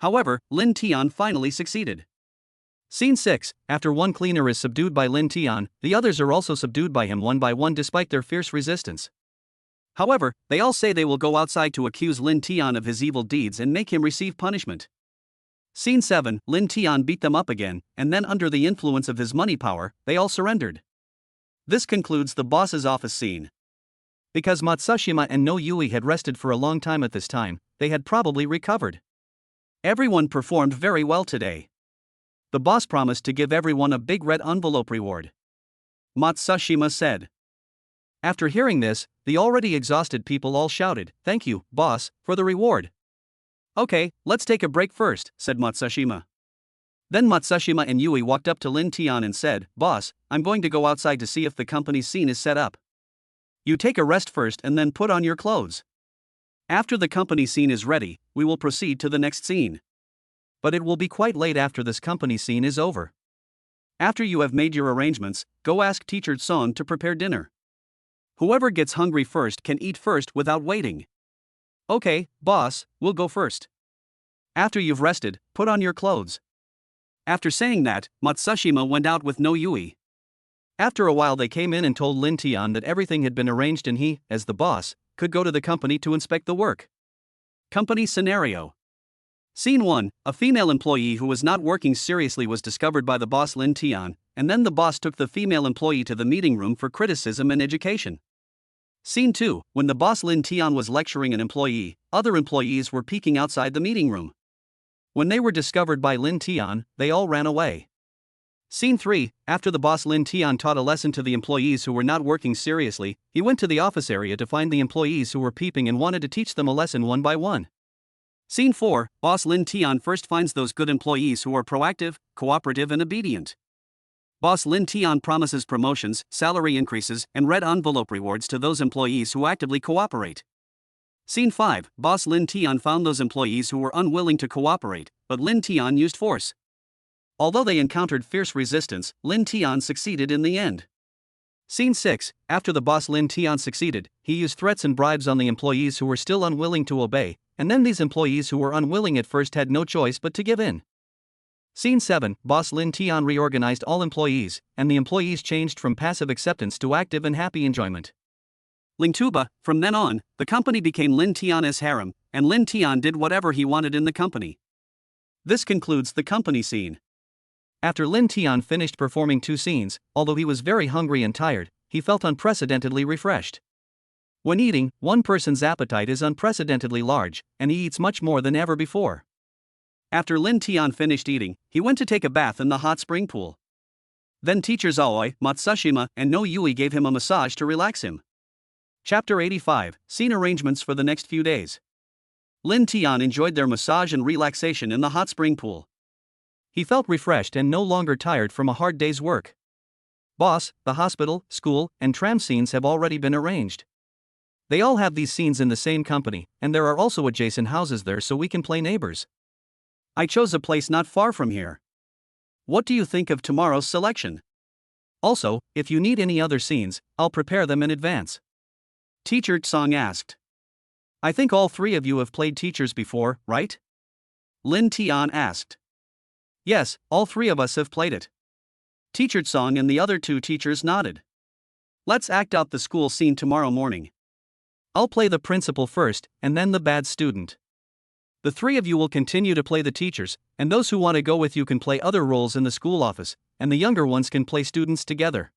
However, Lin Tian finally succeeded. Scene 6, after one cleaner is subdued by Lin Tian, the others are also subdued by him one by one despite their fierce resistance. However, they all say they will go outside to accuse Lin Tian of his evil deeds and make him receive punishment. Scene 7, Lin Tian beat them up again, and then under the influence of his money power, they all surrendered. This concludes the boss's office scene. Because Matsushima and No Yui had rested for a long time at this time, they had probably recovered. Everyone performed very well today. The boss promised to give everyone a big red envelope reward, Matsushima said. After hearing this, the already exhausted people all shouted, "Thank you, boss, for the reward." "Okay, let's take a break first," said Matsushima. Then Matsushima and Yui walked up to Lin Tian and said, "Boss, I'm going to go outside to see if the company's scene is set up. You take a rest first and then put on your clothes. After the company scene is ready, we will proceed to the next scene. But it will be quite late after this company scene is over. After you have made your arrangements, go ask teacher Song to prepare dinner. Whoever gets hungry first can eat first without waiting." "Okay, boss, we'll go first." "After you've rested, put on your clothes." After saying that, Matsushima went out with No Yui. After a while they came in and told Lin Tian that everything had been arranged and he, as the boss, could go to the company to inspect the work. Company scenario. Scene 1, a female employee who was not working seriously was discovered by the boss Lin Tian, and then the boss took the female employee to the meeting room for criticism and education. Scene 2. When the boss Lin Tian was lecturing an employee, other employees were peeking outside the meeting room. When they were discovered by Lin Tian, they all ran away. Scene 3. After the boss Lin Tian taught a lesson to the employees who were not working seriously, he went to the office area to find the employees who were peeping and wanted to teach them a lesson one by one. Scene 4. Boss Lin Tian first finds those good employees who are proactive, cooperative and obedient. Boss Lin Tian promises promotions, salary increases, and red envelope rewards to those employees who actively cooperate. Scene 5. Boss Lin Tian found those employees who were unwilling to cooperate, but Lin Tian used force. Although they encountered fierce resistance, Lin Tian succeeded in the end. Scene 6. After the boss Lin Tian succeeded, he used threats and bribes on the employees who were still unwilling to obey, and then these employees who were unwilling at first had no choice but to give in. Scene 7. Boss Lin Tian reorganized all employees, and the employees changed from passive acceptance to active and happy enjoyment. Lingtuba, from then on, the company became Lin Tian's harem, and Lin Tian did whatever he wanted in the company. This concludes the company scene. After Lin Tian finished performing 2 scenes, although he was very hungry and tired, he felt unprecedentedly refreshed. When eating, one person's appetite is unprecedentedly large, and he eats much more than ever before. After Lin Tian finished eating, he went to take a bath in the hot spring pool. Then teachers Aoi, Matsushima, and No Yui gave him a massage to relax him. Chapter 85, Scene Arrangements for the next few days. Lin Tian enjoyed their massage and relaxation in the hot spring pool. He felt refreshed and no longer tired from a hard day's work. Boss, the hospital, school, and tram scenes have already been arranged. They all have these scenes in the same company, and there are also adjacent houses there so we can play neighbors. I chose a place not far from here. What do you think of tomorrow's selection? Also, if you need any other scenes, I'll prepare them in advance. Teacher Tsong asked. I think all 3 of you have played teachers before, right? Lin Tian asked. Yes, all 3 of us have played it. Teacher Tsong and the other 2 teachers nodded. Let's act out the school scene tomorrow morning. I'll play the principal first, and then the bad student. The 3 of you will continue to play the teachers, and those who want to go with you can play other roles in the school office, and the younger ones can play students together.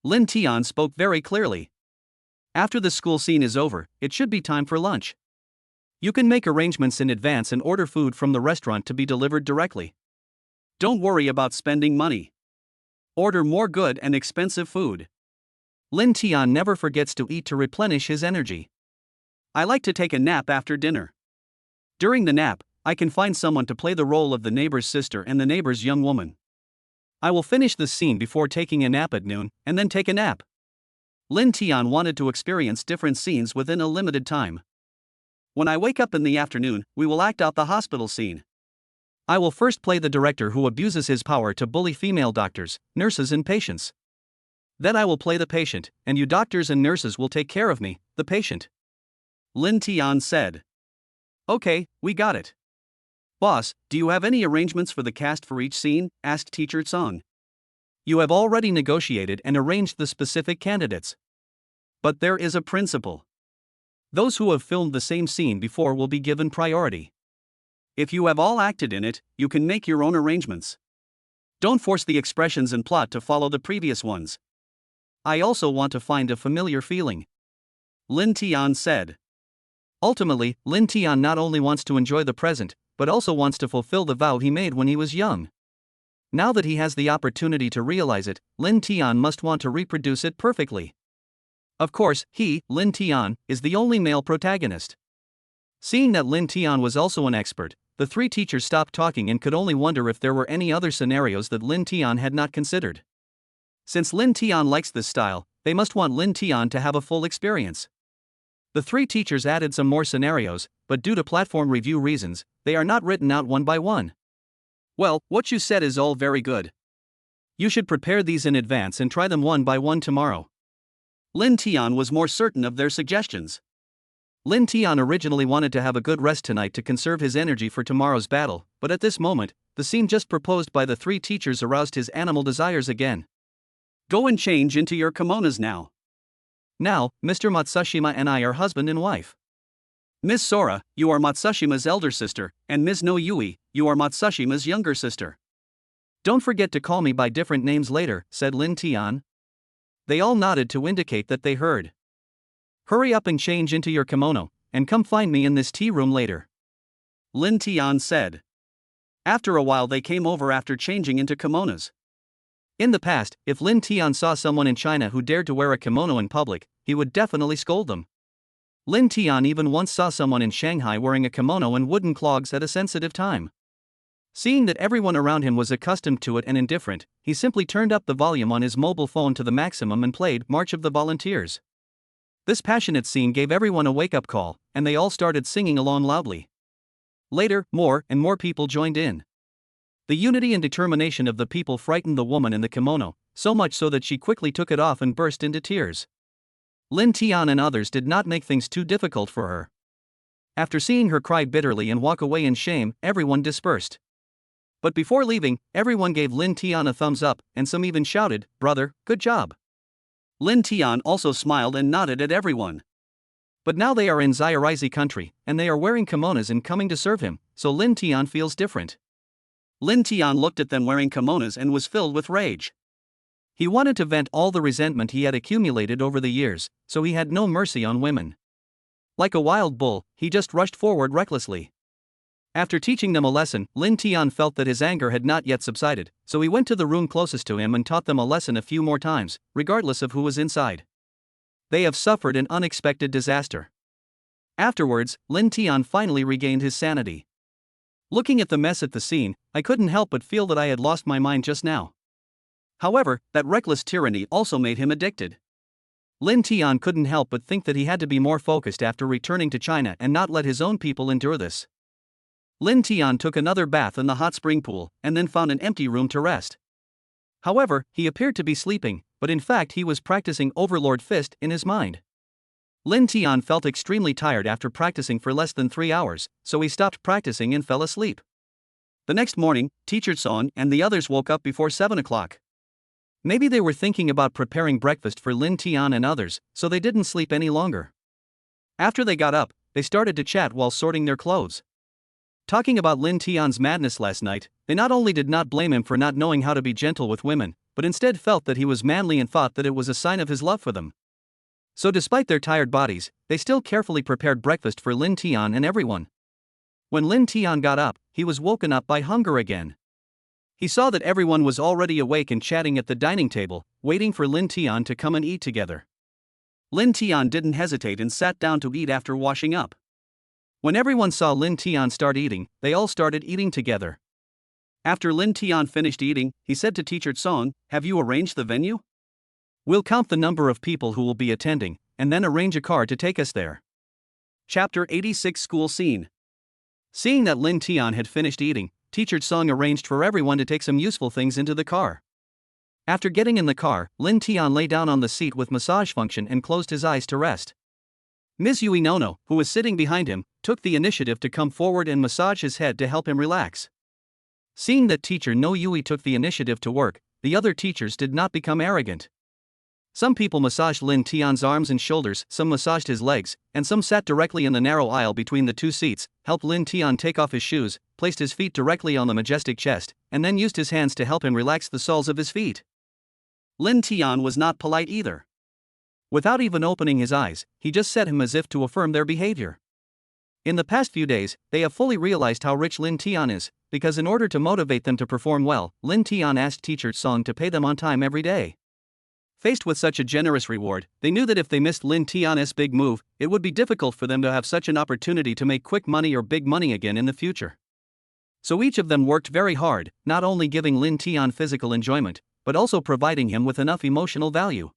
Lin Tian spoke very clearly. After the school scene is over, it should be time for lunch. You can make arrangements in advance and order food from the restaurant to be delivered directly. Don't worry about spending money. Order more good and expensive food. Lin Tian never forgets to eat to replenish his energy. I like to take a nap after dinner. During the nap, I can find someone to play the role of the neighbor's sister and the neighbor's young woman. I will finish this scene before taking a nap at noon, and then take a nap. Lin Tian wanted to experience different scenes within a limited time. When I wake up in the afternoon, we will act out the hospital scene. I will first play the director who abuses his power to bully female doctors, nurses and patients. Then I will play the patient, and you doctors and nurses will take care of me, the patient. Lin Tian said. Okay, we got it. Boss, do you have any arrangements for the cast for each scene? Asked Teacher Tsong. You have already negotiated and arranged the specific candidates. But there is a principle. Those who have filmed the same scene before will be given priority. If you have all acted in it, you can make your own arrangements. Don't force the expressions and plot to follow the previous ones. I also want to find a familiar feeling. Lin Tian said. Ultimately, Lin Tian not only wants to enjoy the present, but also wants to fulfill the vow he made when he was young. Now that he has the opportunity to realize it, Lin Tian must want to reproduce it perfectly. Of course, he, Lin Tian, is the only male protagonist. Seeing that Lin Tian was also an expert, the 3 teachers stopped talking and could only wonder if there were any other scenarios that Lin Tian had not considered. Since Lin Tian likes this style, they must want Lin Tian to have a full experience. The 3 teachers added some more scenarios, but due to platform review reasons, they are not written out one by one. Well, what you said is all very good. You should prepare these in advance and try them one by one tomorrow. Lin Tian was more certain of their suggestions. Lin Tian originally wanted to have a good rest tonight to conserve his energy for tomorrow's battle, but at this moment, the scene just proposed by the 3 teachers aroused his animal desires again. Go and change into your kimonos now. Now, Mr. Matsushima and I are husband and wife. Ms. Sora, you are Matsushima's elder sister, and Ms. No Yui, you are Matsushima's younger sister. Don't forget to call me by different names later, said Lin Tian. They all nodded to indicate that they heard. Hurry up and change into your kimono, and come find me in this tea room later," Lin Tian said. After a while they came over after changing into kimonos. In the past, if Lin Tian saw someone in China who dared to wear a kimono in public, he would definitely scold them. Lin Tian even once saw someone in Shanghai wearing a kimono and wooden clogs at a sensitive time. Seeing that everyone around him was accustomed to it and indifferent, he simply turned up the volume on his mobile phone to the maximum and played March of the Volunteers. This passionate scene gave everyone a wake-up call, and they all started singing along loudly. Later, more and more people joined in. The unity and determination of the people frightened the woman in the kimono, so much so that she quickly took it off and burst into tears. Lin Tian and others did not make things too difficult for her. After seeing her cry bitterly and walk away in shame, everyone dispersed. But before leaving, everyone gave Lin Tian a thumbs up, and some even shouted, "Brother, good job." Lin Tian also smiled and nodded at everyone. But now they are in Xiaorizi country, and they are wearing kimonos and coming to serve him, so Lin Tian feels different. Lin Tian looked at them wearing kimonos and was filled with rage. He wanted to vent all the resentment he had accumulated over the years, so he had no mercy on women. Like a wild bull, he just rushed forward recklessly. After teaching them a lesson, Lin Tian felt that his anger had not yet subsided, so he went to the room closest to him and taught them a lesson a few more times, regardless of who was inside. They have suffered an unexpected disaster. Afterwards, Lin Tian finally regained his sanity. Looking at the mess at the scene, I couldn't help but feel that I had lost my mind just now. However, that reckless tyranny also made him addicted. Lin Tian couldn't help but think that he had to be more focused after returning to China and not let his own people endure this. Lin Tian took another bath in the hot spring pool, and then found an empty room to rest. However, he appeared to be sleeping, but in fact he was practicing Overlord Fist in his mind. Lin Tian felt extremely tired after practicing for less than 3 hours, so he stopped practicing and fell asleep. The next morning, Teacher Song and the others woke up before 7 o'clock. Maybe they were thinking about preparing breakfast for Lin Tian and others, so they didn't sleep any longer. After they got up, they started to chat while sorting their clothes. Talking about Lin Tian's madness last night, they not only did not blame him for not knowing how to be gentle with women, but instead felt that he was manly and thought that it was a sign of his love for them. So despite their tired bodies, they still carefully prepared breakfast for Lin Tian and everyone. When Lin Tian got up, he was woken up by hunger again. He saw that everyone was already awake and chatting at the dining table, waiting for Lin Tian to come and eat together. Lin Tian didn't hesitate and sat down to eat after washing up. When everyone saw Lin Tian start eating, they all started eating together. After Lin Tian finished eating, he said to Teacher Song, "Have you arranged the venue? We'll count the number of people who will be attending, and then arrange a car to take us there." Chapter 86 School Scene. Seeing that Lin Tian had finished eating, Teacher Song arranged for everyone to take some useful things into the car. After getting in the car, Lin Tian lay down on the seat with massage function and closed his eyes to rest. Ms. Yui Nono, who was sitting behind him, took the initiative to come forward and massage his head to help him relax. Seeing that Teacher No Yui took the initiative to work, the other teachers did not become arrogant. Some people massaged Lin Tian's arms and shoulders, some massaged his legs, and some sat directly in the narrow aisle between the two seats, helped Lin Tian take off his shoes, placed his feet directly on the majestic chest, and then used his hands to help him relax the soles of his feet. Lin Tian was not polite either. Without even opening his eyes, he just set him as if to affirm their behavior. In the past few days, they have fully realized how rich Lin Tian is, because in order to motivate them to perform well, Lin Tian asked Teacher Song to pay them on time every day. Faced with such a generous reward, they knew that if they missed Lin Tian's big move, it would be difficult for them to have such an opportunity to make quick money or big money again in the future. So each of them worked very hard, not only giving Lin Tian physical enjoyment, but also providing him with enough emotional value.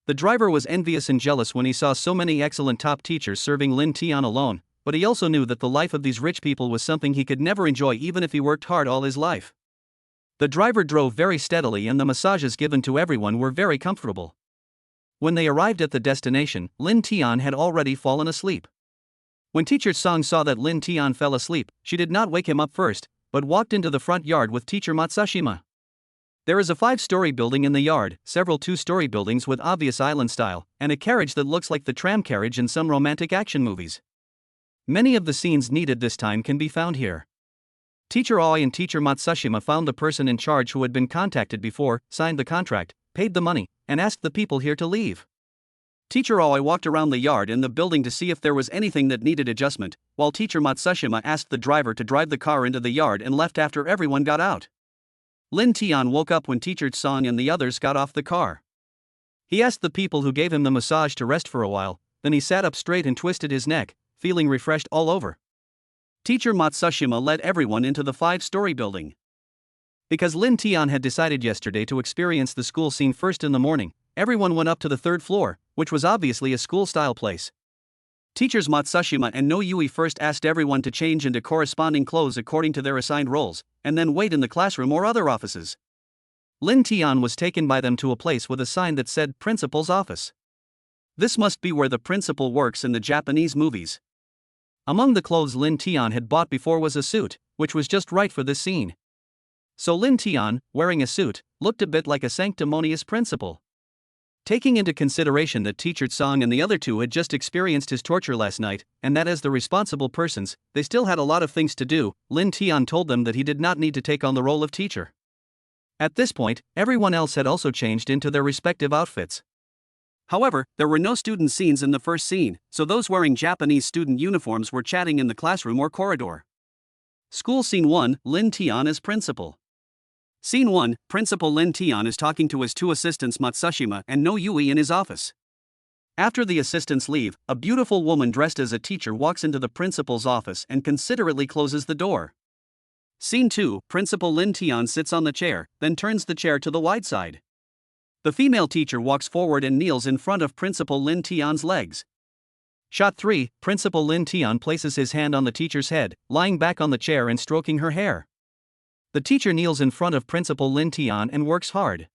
The driver was envious and jealous when he saw so many excellent top teachers serving Lin Tian alone, but he also knew that the life of these rich people was something he could never enjoy even if he worked hard all his life. The driver drove very steadily and the massages given to everyone were very comfortable. When they arrived at the destination, Lin Tian had already fallen asleep. When Teacher Song saw that Lin Tian fell asleep, she did not wake him up first, but walked into the front yard with Teacher Matsushima. There is a 5-story building in the yard, several 2-story buildings with obvious island style, and a carriage that looks like the tram carriage in some romantic action movies. Many of the scenes needed this time can be found here. Teacher Aoi and Teacher Matsushima found the person in charge who had been contacted before, signed the contract, paid the money, and asked the people here to leave. Teacher Aoi walked around the yard and the building to see if there was anything that needed adjustment, while Teacher Matsushima asked the driver to drive the car into the yard and left after everyone got out. Linton woke up when Teacher Song and the others got off the car. He asked the people who gave him the massage to rest for a while, then he sat up straight and twisted his neck, feeling refreshed all over. Teacher Matsushima led everyone into the 5-story building. Because Linton had decided yesterday to experience the school scene first in the morning, everyone went up to the 3rd floor, which was obviously a school-style place. Teachers Matsushima and No Yui first asked everyone to change into corresponding clothes according to their assigned roles, and then wait in the classroom or other offices. Linton was taken by them to a place with a sign that said Principal's Office. This must be where the principal works in the Japanese movies. Among the clothes Linton had bought before was a suit, which was just right for this scene. So Linton, wearing a suit, looked a bit like a sanctimonious principal. Taking into consideration that Teacher Song and the other two had just experienced his torture last night, and that as the responsible persons, they still had a lot of things to do, Linton told them that he did not need to take on the role of teacher. At this point, everyone else had also changed into their respective outfits. However, there were no student scenes in the first scene, so those wearing Japanese student uniforms were chatting in the classroom or corridor. School Scene 1, Linton as principal. Scene 1, Principal Linton is talking to his 2 assistants Matsushima and No Yui in his office. After the assistants leave, a beautiful woman dressed as a teacher walks into the principal's office and considerately closes the door. Scene 2, Principal Linton sits on the chair, then turns the chair to the wide side. The female teacher walks forward and kneels in front of Principal Linton's legs. Shot 3, Principal Linton places his hand on the teacher's head, lying back on the chair and stroking her hair. The teacher kneels in front of Principal Linton and works hard.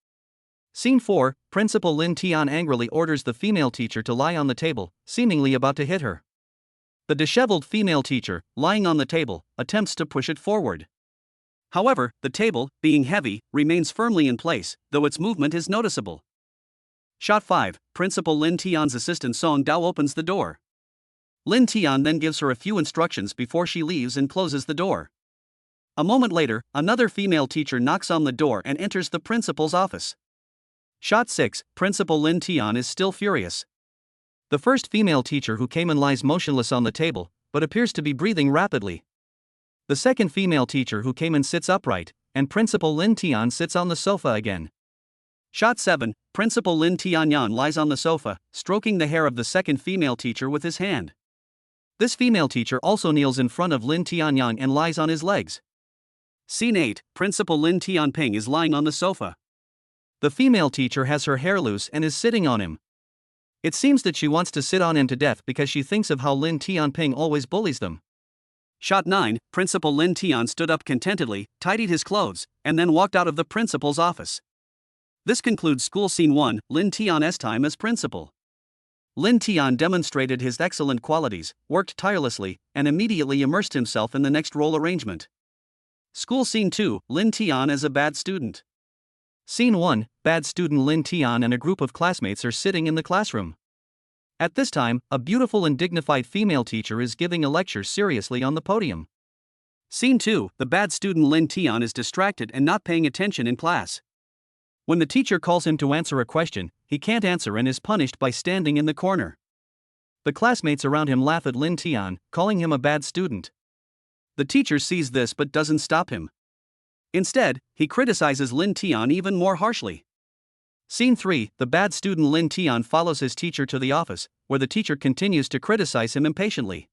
Scene 4, Principal Linton angrily orders the female teacher to lie on the table, seemingly about to hit her. The disheveled female teacher, lying on the table, attempts to push it forward. However, the table, being heavy, remains firmly in place, though its movement is noticeable. Shot 5, Principal Linton's assistant Song Dao opens the door. Linton then gives her a few instructions before she leaves and closes the door. A moment later, another female teacher knocks on the door and enters the principal's office. Shot 6, Principal Linton is still furious. The first female teacher who came in lies motionless on the table, but appears to be breathing rapidly. The second female teacher who came in sits upright, and Principal Linton sits on the sofa again. Shot 7, Principal Linton lies on the sofa, stroking the hair of the second female teacher with his hand. This female teacher also kneels in front of Linton and lies on his legs. Scene 8, Principal Linton Ping is lying on the sofa. The female teacher has her hair loose and is sitting on him. It seems that she wants to sit on him to death because she thinks of how Linton Ping always bullies them. Shot 9, Principal Linton stood up contentedly, tidied his clothes, and then walked out of the principal's office. This concludes School Scene 1, Linton's time as principal. Linton demonstrated his excellent qualities, worked tirelessly, and immediately immersed himself in the next role arrangement. School Scene 2, Linton as a bad student. Scene 1, bad student Linton and a group of classmates are sitting in the classroom. At this time, a beautiful and dignified female teacher is giving a lecture seriously on the podium. Scene 2, the bad student Linton is distracted and not paying attention in class. When the teacher calls him to answer a question, he can't answer and is punished by standing in the corner. The classmates around him laugh at Linton, calling him a bad student. The teacher sees this but doesn't stop him. Instead, he criticizes Linton even more harshly. Scene 3, the bad student Linton follows his teacher to the office, where the teacher continues to criticize him impatiently.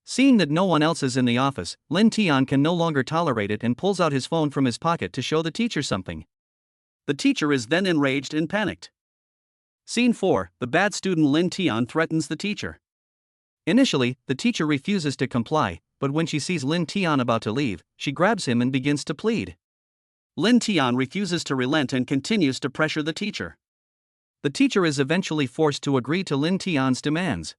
Seeing that no one else is in the office, Linton can no longer tolerate it and pulls out his phone from his pocket to show the teacher something. The teacher is then enraged and panicked. Scene 4, the bad student Linton threatens the teacher. Initially, the teacher refuses to comply, but when she sees Linton about to leave, she grabs him and begins to plead. Linton refuses to relent and continues to pressure the teacher. The teacher is eventually forced to agree to Linton's demands.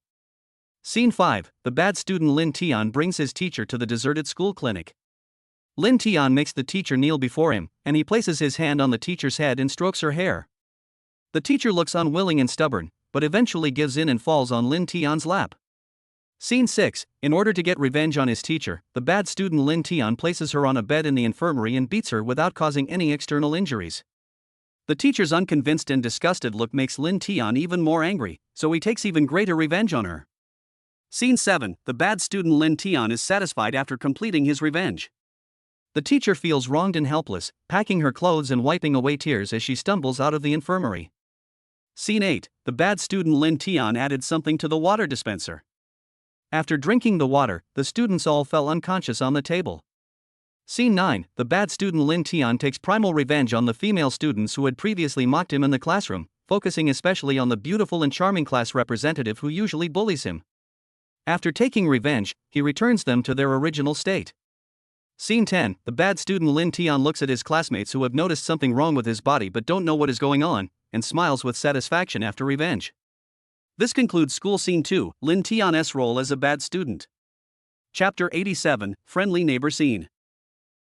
Scene 5, the bad student Linton brings his teacher to the deserted school clinic. Linton makes the teacher kneel before him, and he places his hand on the teacher's head and strokes her hair. The teacher looks unwilling and stubborn, but eventually gives in and falls on Linton's lap. Scene 6, in order to get revenge on his teacher, the bad student Linton places her on a bed in the infirmary and beats her without causing any external injuries. The teacher's unconvinced and disgusted look makes Lin Tian even more angry, so he takes even greater revenge on her. Scene 7. The bad student Lin Tian is satisfied after completing his revenge. The teacher feels wronged and helpless, packing her clothes and wiping away tears as she stumbles out of the infirmary. Scene 8. The bad student Lin Tian added something to the water dispenser. After drinking the water, the students all fell unconscious on the table. Scene 9. The bad student Lin Tian takes primal revenge on the female students who had previously mocked him in the classroom, focusing especially on the beautiful and charming class representative who usually bullies him. After taking revenge, he returns them to their original state. Scene 10. The bad student Lin Tian looks at his classmates who have noticed something wrong with his body but don't know what is going on, and smiles with satisfaction after revenge. This concludes school scene 2, Lin Tian's role as a bad student. Chapter 87, Friendly Neighbor Scene.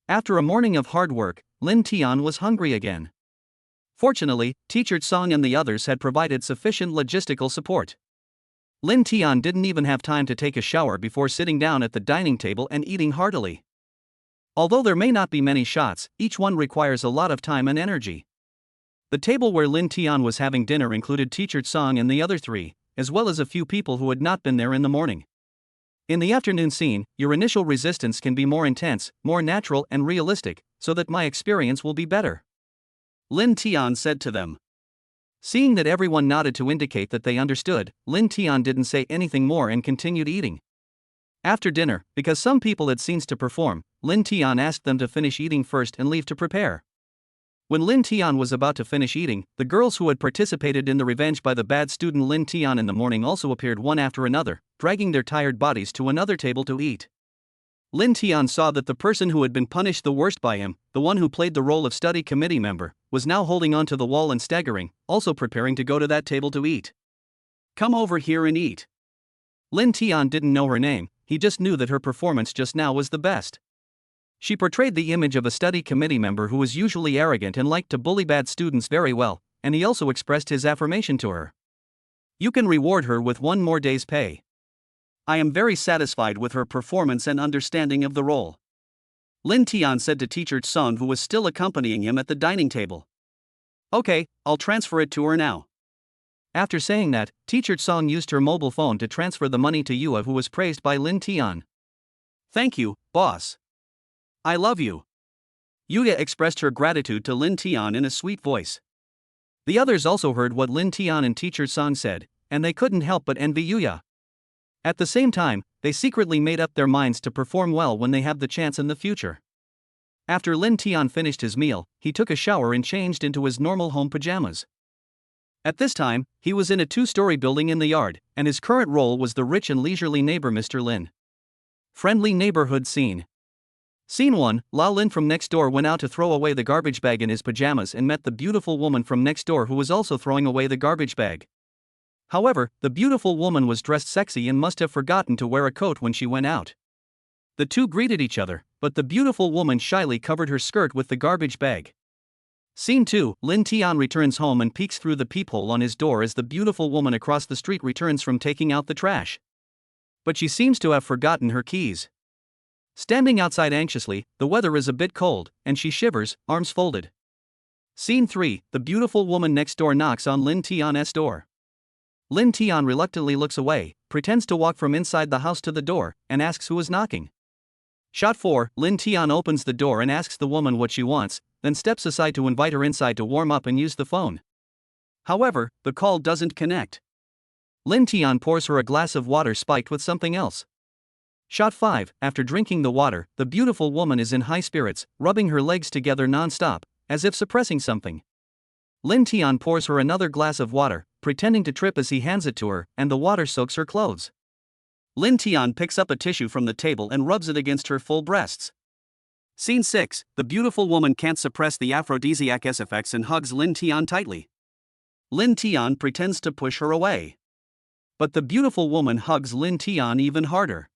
After a morning of hard work, Lin Tian was hungry again. Fortunately, Teacher Song and the others had provided sufficient logistical support. Lin Tian didn't even have time to take a shower before sitting down at the dining table and eating heartily. Although there may not be many shots, each one requires a lot of time and energy. The table where Lin Tian was having dinner included Teacher Song and the other three, as well as a few people who had not been there in the morning. In the afternoon scene, your initial resistance can be more intense, more natural and realistic, so that my experience will be better, Lin Tian said to them. Seeing that everyone nodded to indicate that they understood, Lin Tian didn't say anything more and continued eating. After dinner, because some people had scenes to perform, Lin Tian asked them to finish eating first and leave to prepare. When Lin Tian was about to finish eating, the girls who had participated in the revenge by the bad student Lin Tian in the morning also appeared one after another, dragging their tired bodies to another table to eat. Lin Tian saw that the person who had been punished the worst by him, the one who played the role of study committee member, was now holding on to the wall and staggering, also preparing to go to that table to eat. Come over here and eat. Lin Tian didn't know her name, he just knew that her performance just now was the best. She portrayed the image of a study committee member who was usually arrogant and liked to bully bad students very well, and he also expressed his affirmation to her. You can reward her with 1 more day's pay. I am very satisfied with her performance and understanding of the role, Lin Tian said to Teacher Song, who was still accompanying him at the dining table. Okay, I'll transfer it to her now. After saying that, Teacher Song used her mobile phone to transfer the money to Yua, who was praised by Lin Tian. Thank you, boss. I love you. Yuya expressed her gratitude to Lin Tian in a sweet voice. The others also heard what Lin Tian and Teacher Song said, and they couldn't help but envy Yuya. At the same time, they secretly made up their minds to perform well when they have the chance in the future. After Lin Tian finished his meal, he took a shower and changed into his normal home pajamas. At this time, he was in a 2-story building in the yard, and his current role was the rich and leisurely neighbor Mr. Lin. Friendly Neighborhood Scene. Scene 1, La Lin from next door went out to throw away the garbage bag in his pajamas and met the beautiful woman from next door who was also throwing away the garbage bag. However, the beautiful woman was dressed sexy and must have forgotten to wear a coat when she went out. The two greeted each other, but the beautiful woman shyly covered her skirt with the garbage bag. Scene 2, Lin Tian returns home and peeks through the peephole on his door as the beautiful woman across the street returns from taking out the trash. But she seems to have forgotten her keys. Standing outside anxiously, the weather is a bit cold, and she shivers, arms folded. Scene 3, the beautiful woman next door knocks on Lin Tian's door. Lin Tian reluctantly looks away, pretends to walk from inside the house to the door, and asks who is knocking. Shot 4, Lin Tian opens the door and asks the woman what she wants, then steps aside to invite her inside to warm up and use the phone. However, the call doesn't connect. Lin Tian pours her a glass of water spiked with something else. Shot 5, after drinking the water, the beautiful woman is in high spirits, rubbing her legs together non-stop, as if suppressing something. Lin Tian pours her another glass of water, pretending to trip as he hands it to her, and the water soaks her clothes. Lin Tian picks up a tissue from the table and rubs it against her full breasts. Scene 6, the beautiful woman can't suppress the aphrodisiac effects and hugs Lin Tian tightly. Lin Tian pretends to push her away. But the beautiful woman hugs Lin Tian even harder.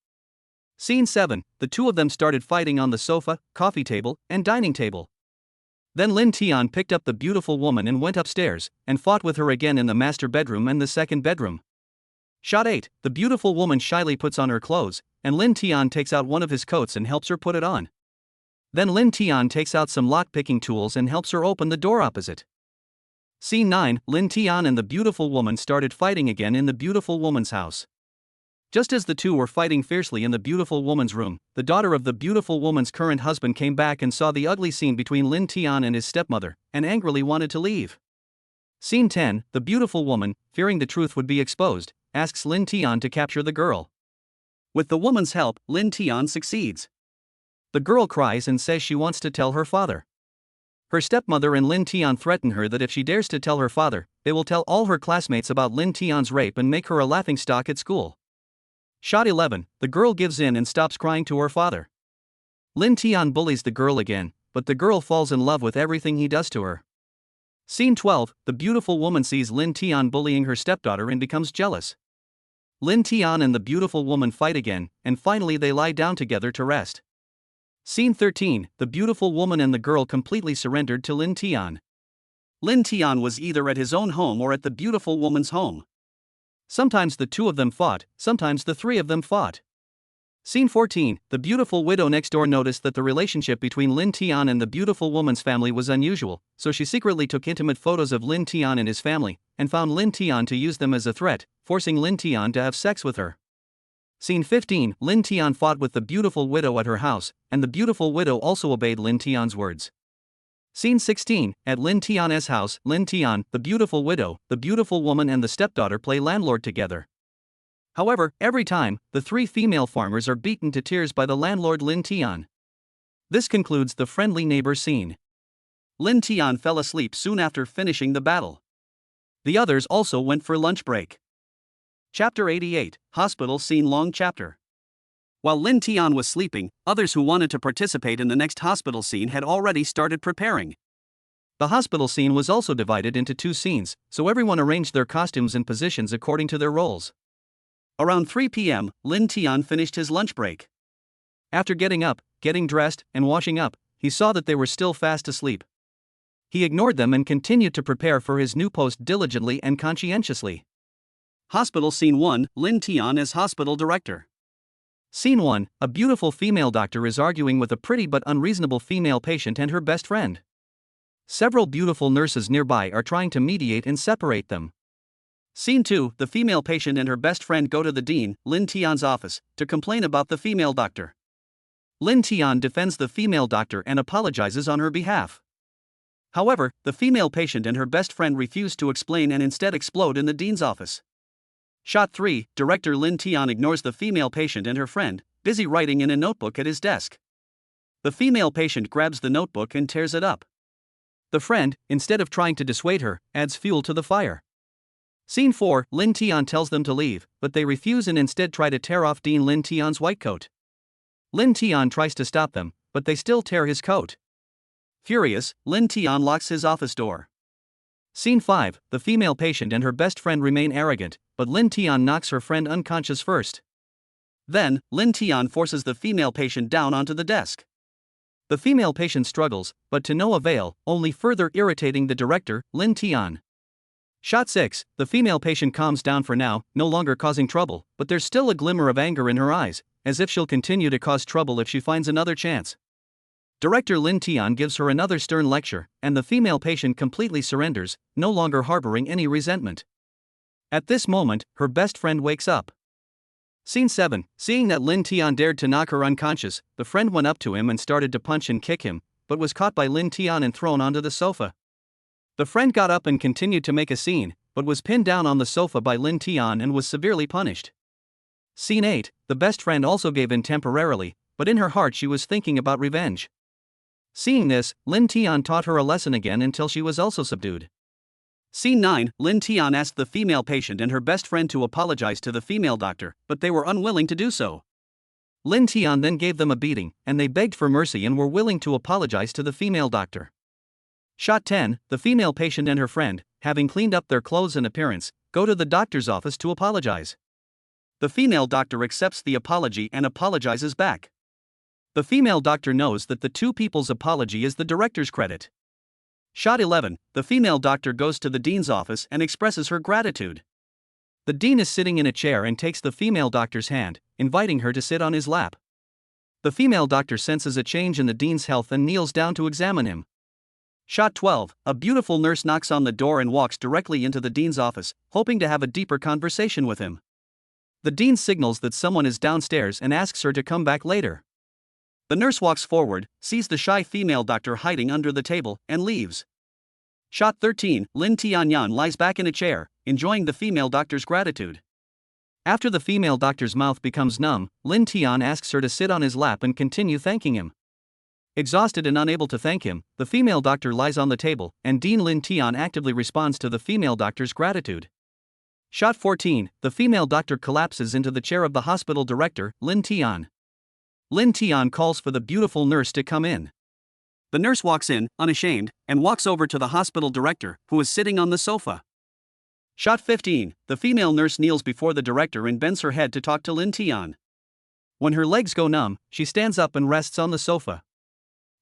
Scene 7, the two of them started fighting on the sofa, coffee table, and dining table. Then Lin Tian picked up the beautiful woman and went upstairs, and fought with her again in the master bedroom and the second bedroom. Shot 8, the beautiful woman shyly puts on her clothes, and Lin Tian takes out one of his coats and helps her put it on. Then Lin Tian takes out some lock-picking tools and helps her open the door opposite. Scene 9, Lin Tian and the beautiful woman started fighting again in the beautiful woman's house. Just as the two were fighting fiercely in the beautiful woman's room, the daughter of the beautiful woman's current husband came back and saw the ugly scene between Lin Tian and his stepmother, and angrily wanted to leave. Scene 10, the beautiful woman, fearing the truth would be exposed, asks Lin Tian to capture the girl. With the woman's help, Lin Tian succeeds. The girl cries and says she wants to tell her father. Her stepmother and Lin Tian threaten her that if she dares to tell her father, they will tell all her classmates about Lin Tian's rape and make her a laughingstock at school. Shot 11, the girl gives in and stops crying to her father. Lin Tian bullies the girl again, but the girl falls in love with everything he does to her. Scene 12, the beautiful woman sees Lin Tian bullying her stepdaughter and becomes jealous. Lin Tian and the beautiful woman fight again, and finally they lie down together to rest. Scene 13, the beautiful woman and the girl completely surrendered to Lin Tian. Lin Tian was either at his own home or at the beautiful woman's home. Sometimes the two of them fought, sometimes the three of them fought. Scene 14, the beautiful widow next door noticed that the relationship between Lin Tian and the beautiful woman's family was unusual, so she secretly took intimate photos of Lin Tian and his family, and found Lin Tian to use them as a threat, forcing Lin Tian to have sex with her. Scene 15, Lin Tian fought with the beautiful widow at her house, and the beautiful widow also obeyed Lin Tian's words. Scene 16, at Lin Tian's house, Lin Tian, the beautiful widow, the beautiful woman and the stepdaughter play landlord together. However, every time, the three female farmers are beaten to tears by the landlord Lin Tian. This concludes the friendly neighbor scene. Lin Tian fell asleep soon after finishing the battle. The others also went for lunch break. Chapter 88, Hospital Scene Long Chapter. While Lin Tian was sleeping, others who wanted to participate in the next hospital scene had already started preparing. The hospital scene was also divided into two scenes, so everyone arranged their costumes and positions according to their roles. Around 3 p.m., Lin Tian finished his lunch break. After getting up, getting dressed, and washing up, he saw that they were still fast asleep. He ignored them and continued to prepare for his new post diligently and conscientiously. Hospital Scene 1, Lin Tian as hospital director. Scene 1, a beautiful female doctor is arguing with a pretty but unreasonable female patient and her best friend. Several beautiful nurses nearby are trying to mediate and separate them. Scene 2, the female patient and her best friend go to the dean, Lin Tian's office, to complain about the female doctor. Lin Tian defends the female doctor and apologizes on her behalf. However, the female patient and her best friend refuse to explain and instead explode in the dean's office. Shot 3, Director Lin Tian ignores the female patient and her friend, busy writing in a notebook at his desk. The female patient grabs the notebook and tears it up. The friend, instead of trying to dissuade her, adds fuel to the fire. Scene 4, Lin Tian tells them to leave, but they refuse and instead try to tear off Dean Lin Tian's white coat. Lin Tian tries to stop them, but they still tear his coat. Furious, Lin Tian locks his office door. Scene 5, the female patient and her best friend remain arrogant, but Lin Tian knocks her friend unconscious first. Then, Lin Tian forces the female patient down onto the desk. The female patient struggles, but to no avail, only further irritating the director, Lin Tian. Shot 6, the female patient calms down for now, no longer causing trouble, but there's still a glimmer of anger in her eyes, as if she'll continue to cause trouble if she finds another chance. Director Lin Tian gives her another stern lecture, and the female patient completely surrenders, no longer harboring any resentment. At this moment, her best friend wakes up. Scene 7, seeing that Lin Tian dared to knock her unconscious, the friend went up to him and started to punch and kick him, but was caught by Lin Tian and thrown onto the sofa. The friend got up and continued to make a scene, but was pinned down on the sofa by Lin Tian and was severely punished. Scene 8, the best friend also gave in temporarily, but in her heart she was thinking about revenge. Seeing this, Lin Tian taught her a lesson again until she was also subdued. Scene 9, Lin Tian asked the female patient and her best friend to apologize to the female doctor, but they were unwilling to do so. Lin Tian then gave them a beating, and they begged for mercy and were willing to apologize to the female doctor. Shot 10, the female patient and her friend, having cleaned up their clothes and appearance, go to the doctor's office to apologize. The female doctor accepts the apology and apologizes back. The female doctor knows that the two people's apology is the director's credit. Shot 11, the female doctor goes to the dean's office and expresses her gratitude. The dean is sitting in a chair and takes the female doctor's hand, inviting her to sit on his lap. The female doctor senses a change in the dean's health and kneels down to examine him. Shot 12. A beautiful nurse knocks on the door and walks directly into the dean's office, hoping to have a deeper conversation with him. The dean signals that someone is downstairs and asks her to come back later. The nurse walks forward, sees the shy female doctor hiding under the table, and leaves. Shot 13. Lin Tian lies back in a chair, enjoying the female doctor's gratitude. After the female doctor's mouth becomes numb, Lin Tian asks her to sit on his lap and continue thanking him. Exhausted and unable to thank him, the female doctor lies on the table, and Dean Lin Tian actively responds to the female doctor's gratitude. Shot 14. The female doctor collapses into the chair of the hospital director, Lin Tian. Lin Tian calls for the beautiful nurse to come in. The nurse walks in, unashamed, and walks over to the hospital director, who is sitting on the sofa. Shot 15. The female nurse kneels before the director and bends her head to talk to Lin Tian. When her legs go numb, she stands up and rests on the sofa.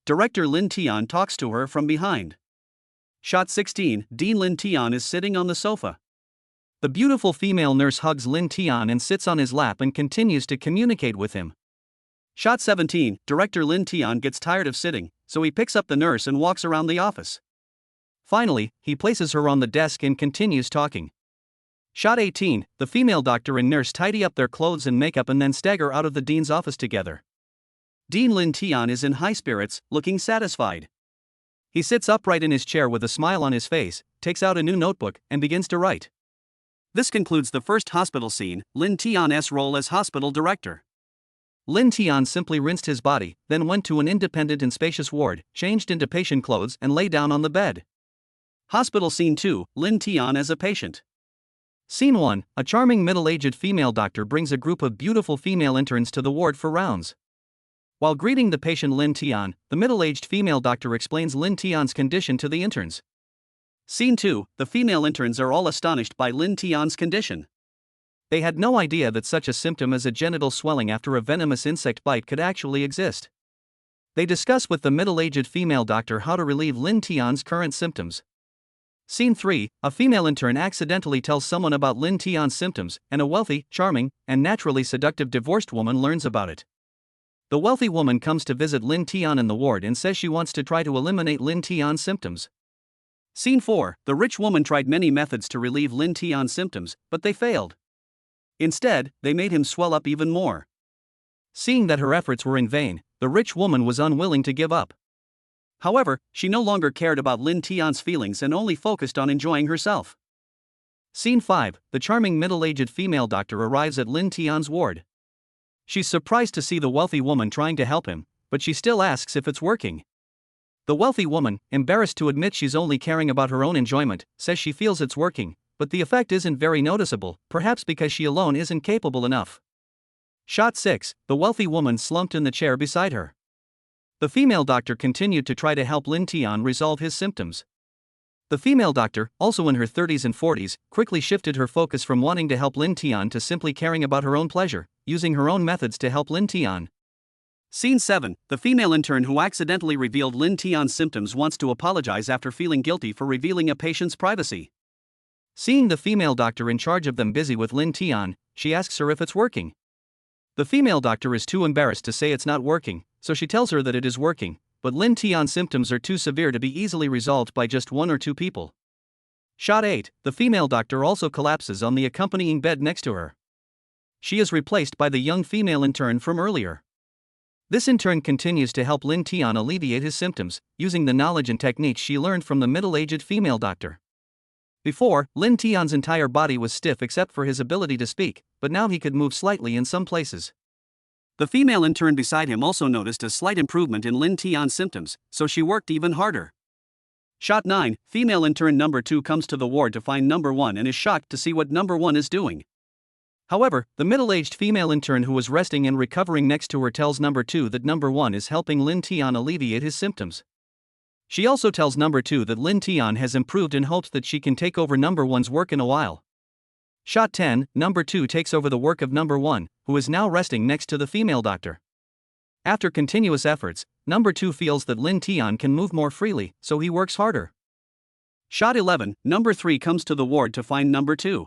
Director Lin Tian talks to her from behind. Shot 16. Dean Lin Tian is sitting on the sofa. The beautiful female nurse hugs Lin Tian and sits on his lap and continues to communicate with him. Shot 17. Director Lin Tian gets tired of sitting, so he picks up the nurse and walks around the office. Finally, he places her on the desk and continues talking. Shot 18. The female doctor and nurse tidy up their clothes and makeup and then stagger out of the dean's office together. Dean Lin Tian is in high spirits, looking satisfied. He sits upright in his chair with a smile on his face, takes out a new notebook, and begins to write. This concludes the first hospital scene, Lin Tian's role as hospital director. Lin Tian simply rinsed his body, then went to an independent and spacious ward, changed into patient clothes, and lay down on the bed. Hospital Scene 2, Lin Tian as a patient. Scene 1, a charming middle-aged female doctor brings a group of beautiful female interns to the ward for rounds. While greeting the patient Lin Tian, the middle-aged female doctor explains Lin Tian's condition to the interns. Scene 2, the female interns are all astonished by Lin Tian's condition. They had no idea that such a symptom as a genital swelling after a venomous insect bite could actually exist. They discuss with the middle-aged female doctor how to relieve Lin Tian's current symptoms. Scene 3, a female intern accidentally tells someone about Lin Tian's symptoms, and a wealthy, charming, and naturally seductive divorced woman learns about it. The wealthy woman comes to visit Lin Tian in the ward and says she wants to try to eliminate Lin Tian's symptoms. Scene 4, the rich woman tried many methods to relieve Lin Tian's symptoms, but they failed. Instead, they made him swell up even more. Seeing that her efforts were in vain, the rich woman was unwilling to give up. However, she no longer cared about Lin Tian's feelings and only focused on enjoying herself. Scene 5, the charming middle-aged female doctor arrives at Lin Tian's ward. She's surprised to see the wealthy woman trying to help him, but she still asks if it's working. The wealthy woman, embarrassed to admit she's only caring about her own enjoyment, says she feels it's working, but the effect isn't very noticeable, perhaps because she alone isn't capable enough. Shot 6, the wealthy woman slumped in the chair beside her. The female doctor continued to try to help Lin Tian resolve his symptoms. The female doctor, also in her 30s and 40s, quickly shifted her focus from wanting to help Lin Tian to simply caring about her own pleasure, using her own methods to help Lin Tian. Scene 7, the female intern who accidentally revealed Lin Tian's symptoms wants to apologize after feeling guilty for revealing a patient's privacy. Seeing the female doctor in charge of them busy with Lin Tian, she asks her if it's working. The female doctor is too embarrassed to say it's not working, so she tells her that it is working, but Lin Tian's symptoms are too severe to be easily resolved by just 1 or 2 people. Shot 8, the female doctor also collapses on the accompanying bed next to her. She is replaced by the young female intern from earlier. This intern continues to help Lin Tian alleviate his symptoms, using the knowledge and techniques she learned from the middle-aged female doctor. Before, Lin Tian's entire body was stiff except for his ability to speak, but now he could move slightly in some places. The female intern beside him also noticed a slight improvement in Lin Tian's symptoms, so she worked even harder. Shot 9, female intern number 2 comes to the ward to find number 1 and is shocked to see what number 1 is doing. However, the middle-aged female intern who was resting and recovering next to her tells number 2 that number 1 is helping Lin Tian alleviate his symptoms. She also tells number 2 that Lin Tian has improved and hopes that she can take over number 1's work in a while. Shot 10, number 2 takes over the work of number 1, who is now resting next to the female doctor. After continuous efforts, number 2 feels that Lin Tian can move more freely, so he works harder. Shot 11, number 3 comes to the ward to find number 2.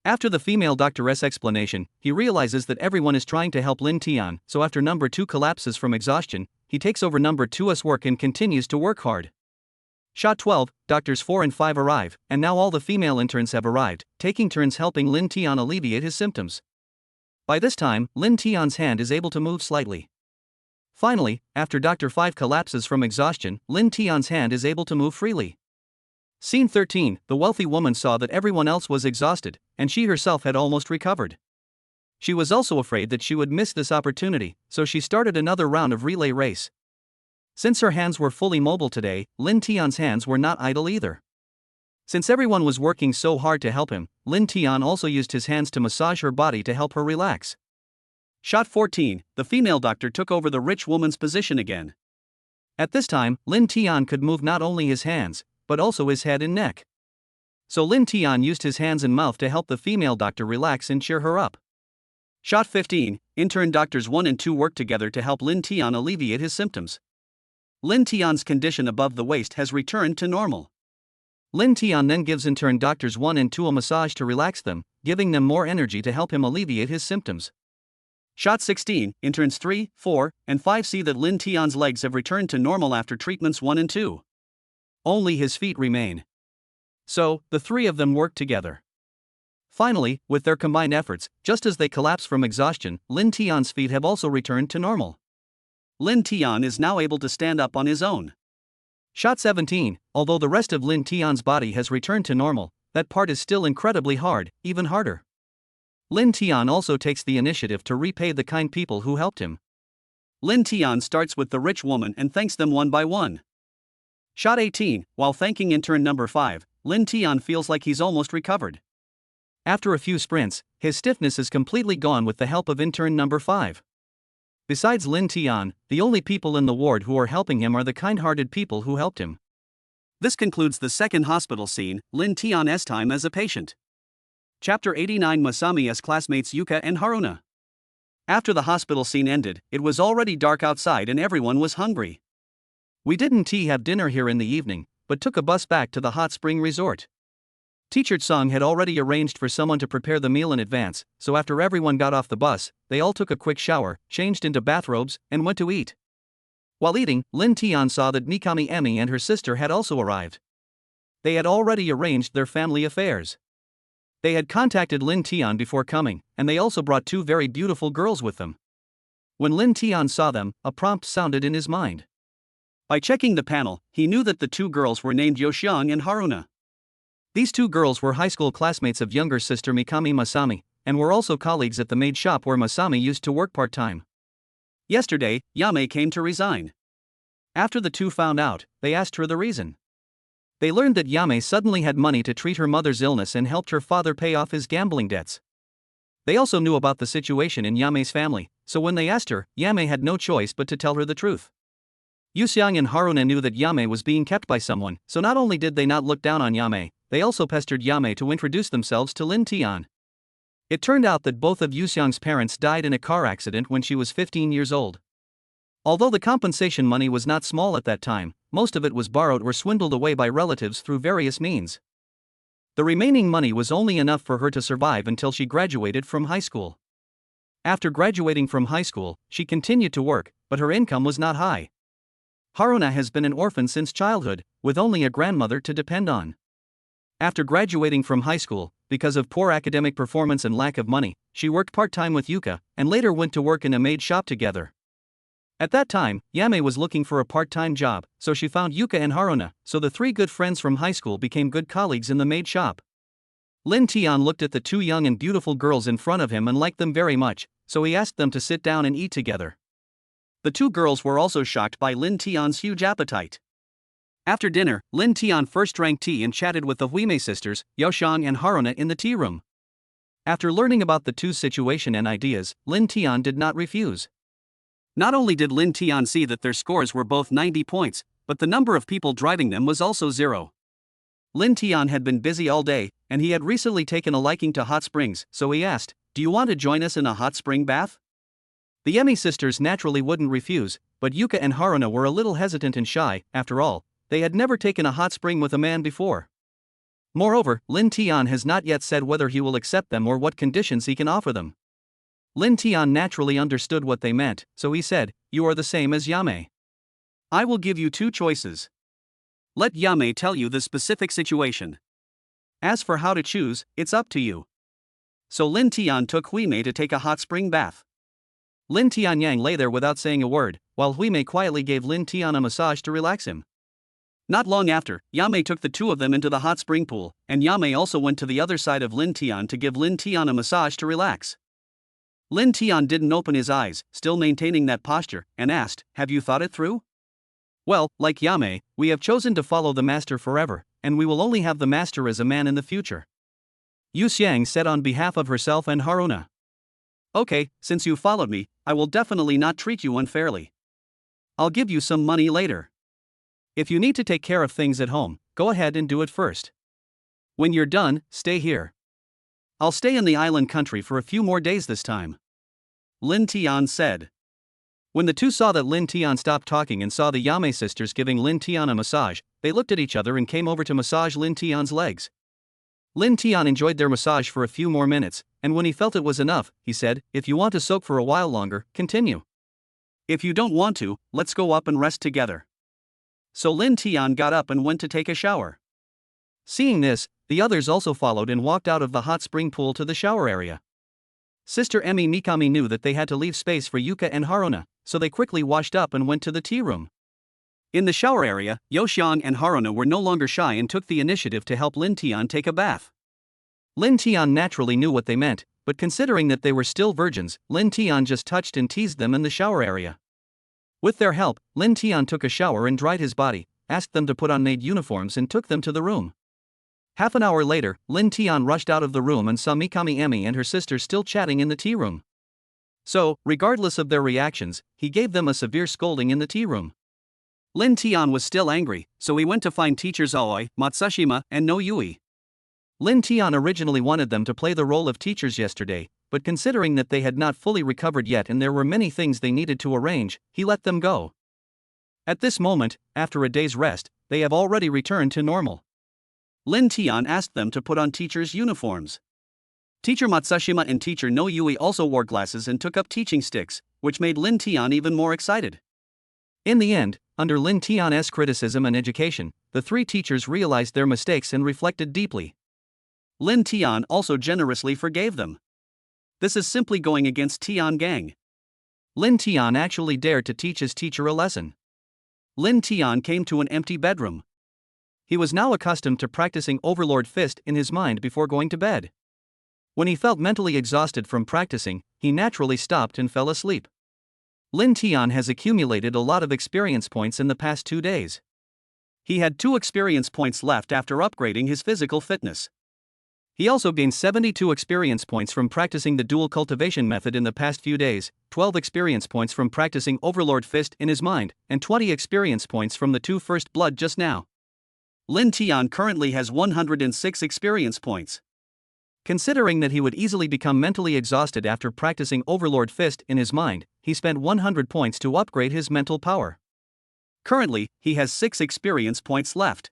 After the female doctor's explanation, he realizes that everyone is trying to help Lin Tian, so after number 2 collapses from exhaustion, he takes over number 2's work and continues to work hard. Shot 12, Doctors 4 and 5 arrive, and now all the female interns have arrived, taking turns helping Linton alleviate his symptoms. By this time, Linton's hand is able to move slightly. Finally, after Dr. 5 collapses from exhaustion, Linton's hand is able to move freely. Scene 13, the wealthy woman saw that everyone else was exhausted, and she herself had almost recovered. She was also afraid that she would miss this opportunity, so she started another round of relay race. Since her hands were fully mobile today, Linton's hands were not idle either. Since everyone was working so hard to help him, Linton also used his hands to massage her body to help her relax. Shot 14, the female doctor took over the rich woman's position again. At this time, Linton could move not only his hands, but also his head and neck. So Linton used his hands and mouth to help the female doctor relax and cheer her up. Shot 15, intern doctors 1 and 2 worked together to help Linton alleviate his symptoms. Linton's condition above the waist has returned to normal. Linton then gives intern doctors 1 and 2 a massage to relax them, giving them more energy to help him alleviate his symptoms. Shot 16, interns 3, 4, and 5 see that Linton's legs have returned to normal after treatments 1 and 2. Only his feet remain. So, the 3 of them work together. Finally, with their combined efforts, just as they collapse from exhaustion, Linton's feet have also returned to normal. Linton is now able to stand up on his own. Shot 17, although the rest of Linton's body has returned to normal, that part is still incredibly hard, even harder. Linton also takes the initiative to repay the kind people who helped him. Linton starts with the rich woman and thanks them one by one. Shot 18, while thanking intern number 5, Linton feels like he's almost recovered. After a few sprints, his stiffness is completely gone with the help of intern number 5. Besides Linton, the only people in the ward who are helping him are the kind-hearted people who helped him. This concludes the second hospital scene, Linton's time as a patient. Chapter 89, Masami's classmates Yuka and Haruna. After the hospital scene ended, it was already dark outside and everyone was hungry. We didn't have dinner here in the evening, but took a bus back to the hot spring resort. Teacher Sung had already arranged for someone to prepare the meal in advance, so after everyone got off the bus, they all took a quick shower, changed into bathrobes, and went to eat. While eating, Linton saw that Mikami Emi and her sister had also arrived. They had already arranged their family affairs. They had contacted Linton before coming, and they also brought 2 very beautiful girls with them. When Linton saw them, a prompt sounded in his mind. By checking the panel, he knew that the 2 girls were named Yoshang and Haruna. These 2 girls were high school classmates of younger sister Mikami Masami, and were also colleagues at the maid shop where Masami used to work part-time. Yesterday, Yame came to resign. After the 2 found out, they asked her the reason. They learned that Yame suddenly had money to treat her mother's illness and helped her father pay off his gambling debts. They also knew about the situation in Yame's family, so when they asked her, Yame had no choice but to tell her the truth. Yuseong and Haruna knew that Yame was being kept by someone, so not only did they not look down on Yame, they also pestered Yame to introduce themselves to Linton. It turned out that both of Yuseong's parents died in a car accident when she was 15 years old. Although the compensation money was not small at that time, most of it was borrowed or swindled away by relatives through various means. The remaining money was only enough for her to survive until she graduated from high school. After graduating from high school, she continued to work, but her income was not high. Haruna has been an orphan since childhood, with only a grandmother to depend on. After graduating from high school, because of poor academic performance and lack of money, she worked part-time with Yuka, and later went to work in a maid shop together. At that time, Yame was looking for a part-time job, so she found Yuka and Haruna, so the 3 good friends from high school became good colleagues in the maid shop. Linton looked at the 2 young and beautiful girls in front of him and liked them very much, so he asked them to sit down and eat together. The 2 girls were also shocked by Linton's huge appetite. After dinner, Linton first drank tea and chatted with the Huime sisters, Yoshang and Haruna in the tea room. After learning about the 2's situation and ideas, Linton did not refuse. Not only did Linton see that their scores were both 90 points, but the number of people driving them was also 0. Linton had been busy all day, and he had recently taken a liking to hot springs, so he asked, "Do you want to join us in a hot spring bath?" The Emi sisters naturally wouldn't refuse, but Yuka and Haruna were a little hesitant and shy. After all, they had never taken a hot spring with a man before. Moreover, Linton has not yet said whether he will accept them or what conditions he can offer them. Linton naturally understood what they meant, so he said, "You are the same as Yame. I will give you 2 choices. Let Yame tell you the specific situation. As for how to choose, it's up to you. So Lin Tian took Huimei to take a hot spring bath. Lin Tianyang lay there without saying a word, while Huimei quietly gave Lin Tian a massage to relax him. Not long after, Yame took the two of them into the hot spring pool, and Yame also went to the other side of Lin Tian to give Lin Tian a massage to relax. Lin Tian didn't open his eyes, still maintaining that posture, and asked, "Have you thought it through?" Well, like Yame, we have chosen to follow the master forever, and we will only have the master as a man in the future. Yu Xiang said on behalf of herself and Haruna. Okay, since you followed me, I will definitely not treat you unfairly. I'll give you some money later. If you need to take care of things at home, go ahead and do it first. When you're done, stay here. I'll stay in the island country for a few more days this time. Lin Tian said. When the two saw that Lin Tian stopped talking and saw the Yame sisters giving Lin Tian a massage, they looked at each other and came over to massage Lin Tian's legs. Lin Tian enjoyed their massage for a few more minutes, and when he felt it was enough, he said, "If you want to soak for a while longer, continue. If you don't want to, let's go up and rest together." So Lin Tian got up and went to take a shower. Seeing this, the others also followed and walked out of the hot spring pool to the shower area. Sister Emi Mikami knew that they had to leave space for Yuka and Haruna, so they quickly washed up and went to the tea room. In the shower area, Yoxiang and Haruna were no longer shy and took the initiative to help Lin Tian take a bath. Lin Tian naturally knew what they meant, but considering that they were still virgins, Lin Tian just touched and teased them in the shower area. With their help, Lin Tian took a shower and dried his body, asked them to put on maid uniforms and took them to the room. Half an hour later, Lin Tian rushed out of the room and saw Mikami Emi and her sister still chatting in the tea room. So, regardless of their reactions, he gave them a severe scolding in the tea room. Lin Tian was still angry, so he went to find teachers Aoi, Matsushima, and No Yui. Lin Tian originally wanted them to play the role of teachers yesterday, but considering that they had not fully recovered yet and there were many things they needed to arrange, he let them go. At this moment, after a day's rest, they have already returned to normal. Lin Tian asked them to put on teachers' uniforms. Teacher Matsushima and teacher No Yui also wore glasses and took up teaching sticks, which made Lin Tian even more excited. In the end, under Lin Tian's criticism and education, the three teachers realized their mistakes and reflected deeply. Lin Tian also generously forgave them. This is simply going against Tian Gang. Lin Tian actually dared to teach his teacher a lesson. Lin Tian came to an empty bedroom. He was now accustomed to practicing Overlord Fist in his mind before going to bed. When he felt mentally exhausted from practicing, he naturally stopped and fell asleep. Lin Tian has accumulated a lot of experience points in the past 2 days. He had 2 experience points left after upgrading his physical fitness. He also gained 72 experience points from practicing the dual cultivation method in the past few days, 12 experience points from practicing Overlord Fist in his mind, and 20 experience points from the 2 first blood just now. Lin Tian currently has 106 experience points. Considering that he would easily become mentally exhausted after practicing Overlord Fist in his mind, he spent 100 points to upgrade his mental power. Currently, he has 6 experience points left.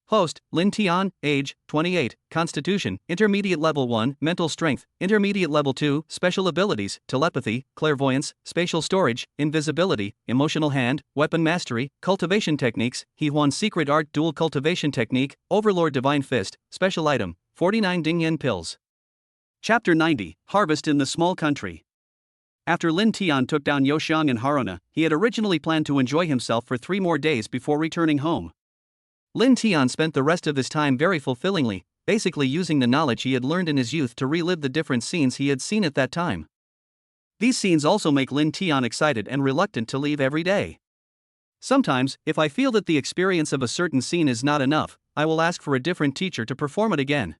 Host, Lin Tian, age, 28, Constitution, Intermediate Level 1, Mental Strength, Intermediate Level 2, Special Abilities, Telepathy, Clairvoyance, Spatial Storage, Invisibility, Emotional Hand, Weapon Mastery, Cultivation Techniques, Hehuan Secret Art Dual Cultivation Technique, Overlord Divine Fist, Special Item, 49 Dingyan Pills. Chapter 90, Harvest in the Small Country. After Lin Tian took down Yoxiang and Haruna, he had originally planned to enjoy himself for 3 more days before returning home. Lin Tian spent the rest of his time very fulfillingly, basically using the knowledge he had learned in his youth to relive the different scenes he had seen at that time. These scenes also make Lin Tian excited and reluctant to leave every day. Sometimes, if I feel that the experience of a certain scene is not enough, I will ask for a different teacher to perform it again.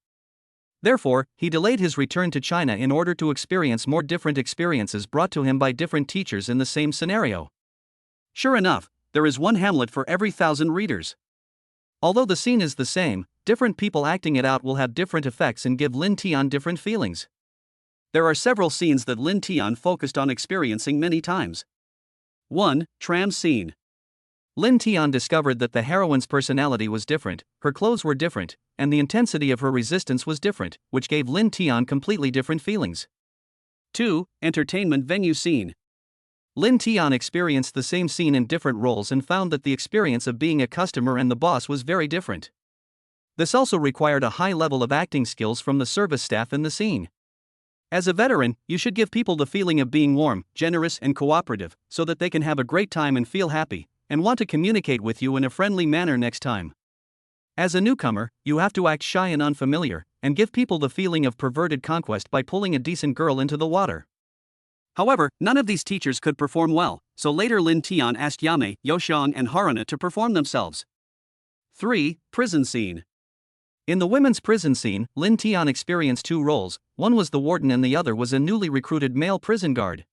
Therefore, he delayed his return to China in order to experience more different experiences brought to him by different teachers in the same scenario. Sure enough, there is one Hamlet for every 1,000 readers. Although the scene is the same, different people acting it out will have different effects and give Lin Tian different feelings. There are several scenes that Lin Tian focused on experiencing many times. 1. Tram scene. Lin Tian discovered that the heroine's personality was different, her clothes were different, and the intensity of her resistance was different, which gave Lin Tian completely different feelings. 2. Entertainment venue scene. Lin Tian experienced the same scene in different roles and found that the experience of being a customer and the boss was very different. This also required a high level of acting skills from the service staff in the scene. As a veteran, you should give people the feeling of being warm, generous, and cooperative, so that they can have a great time and feel happy, and want to communicate with you in a friendly manner next time. As a newcomer, you have to act shy and unfamiliar, and give people the feeling of perverted conquest by pulling a decent girl into the water. However, none of these teachers could perform well, so later Lin Tian asked Yame, Yoshang, and Haruna to perform themselves. 3. Prison scene. In the women's prison scene, Lin Tian experienced two roles, one was the warden and the other was a newly recruited male prison guard.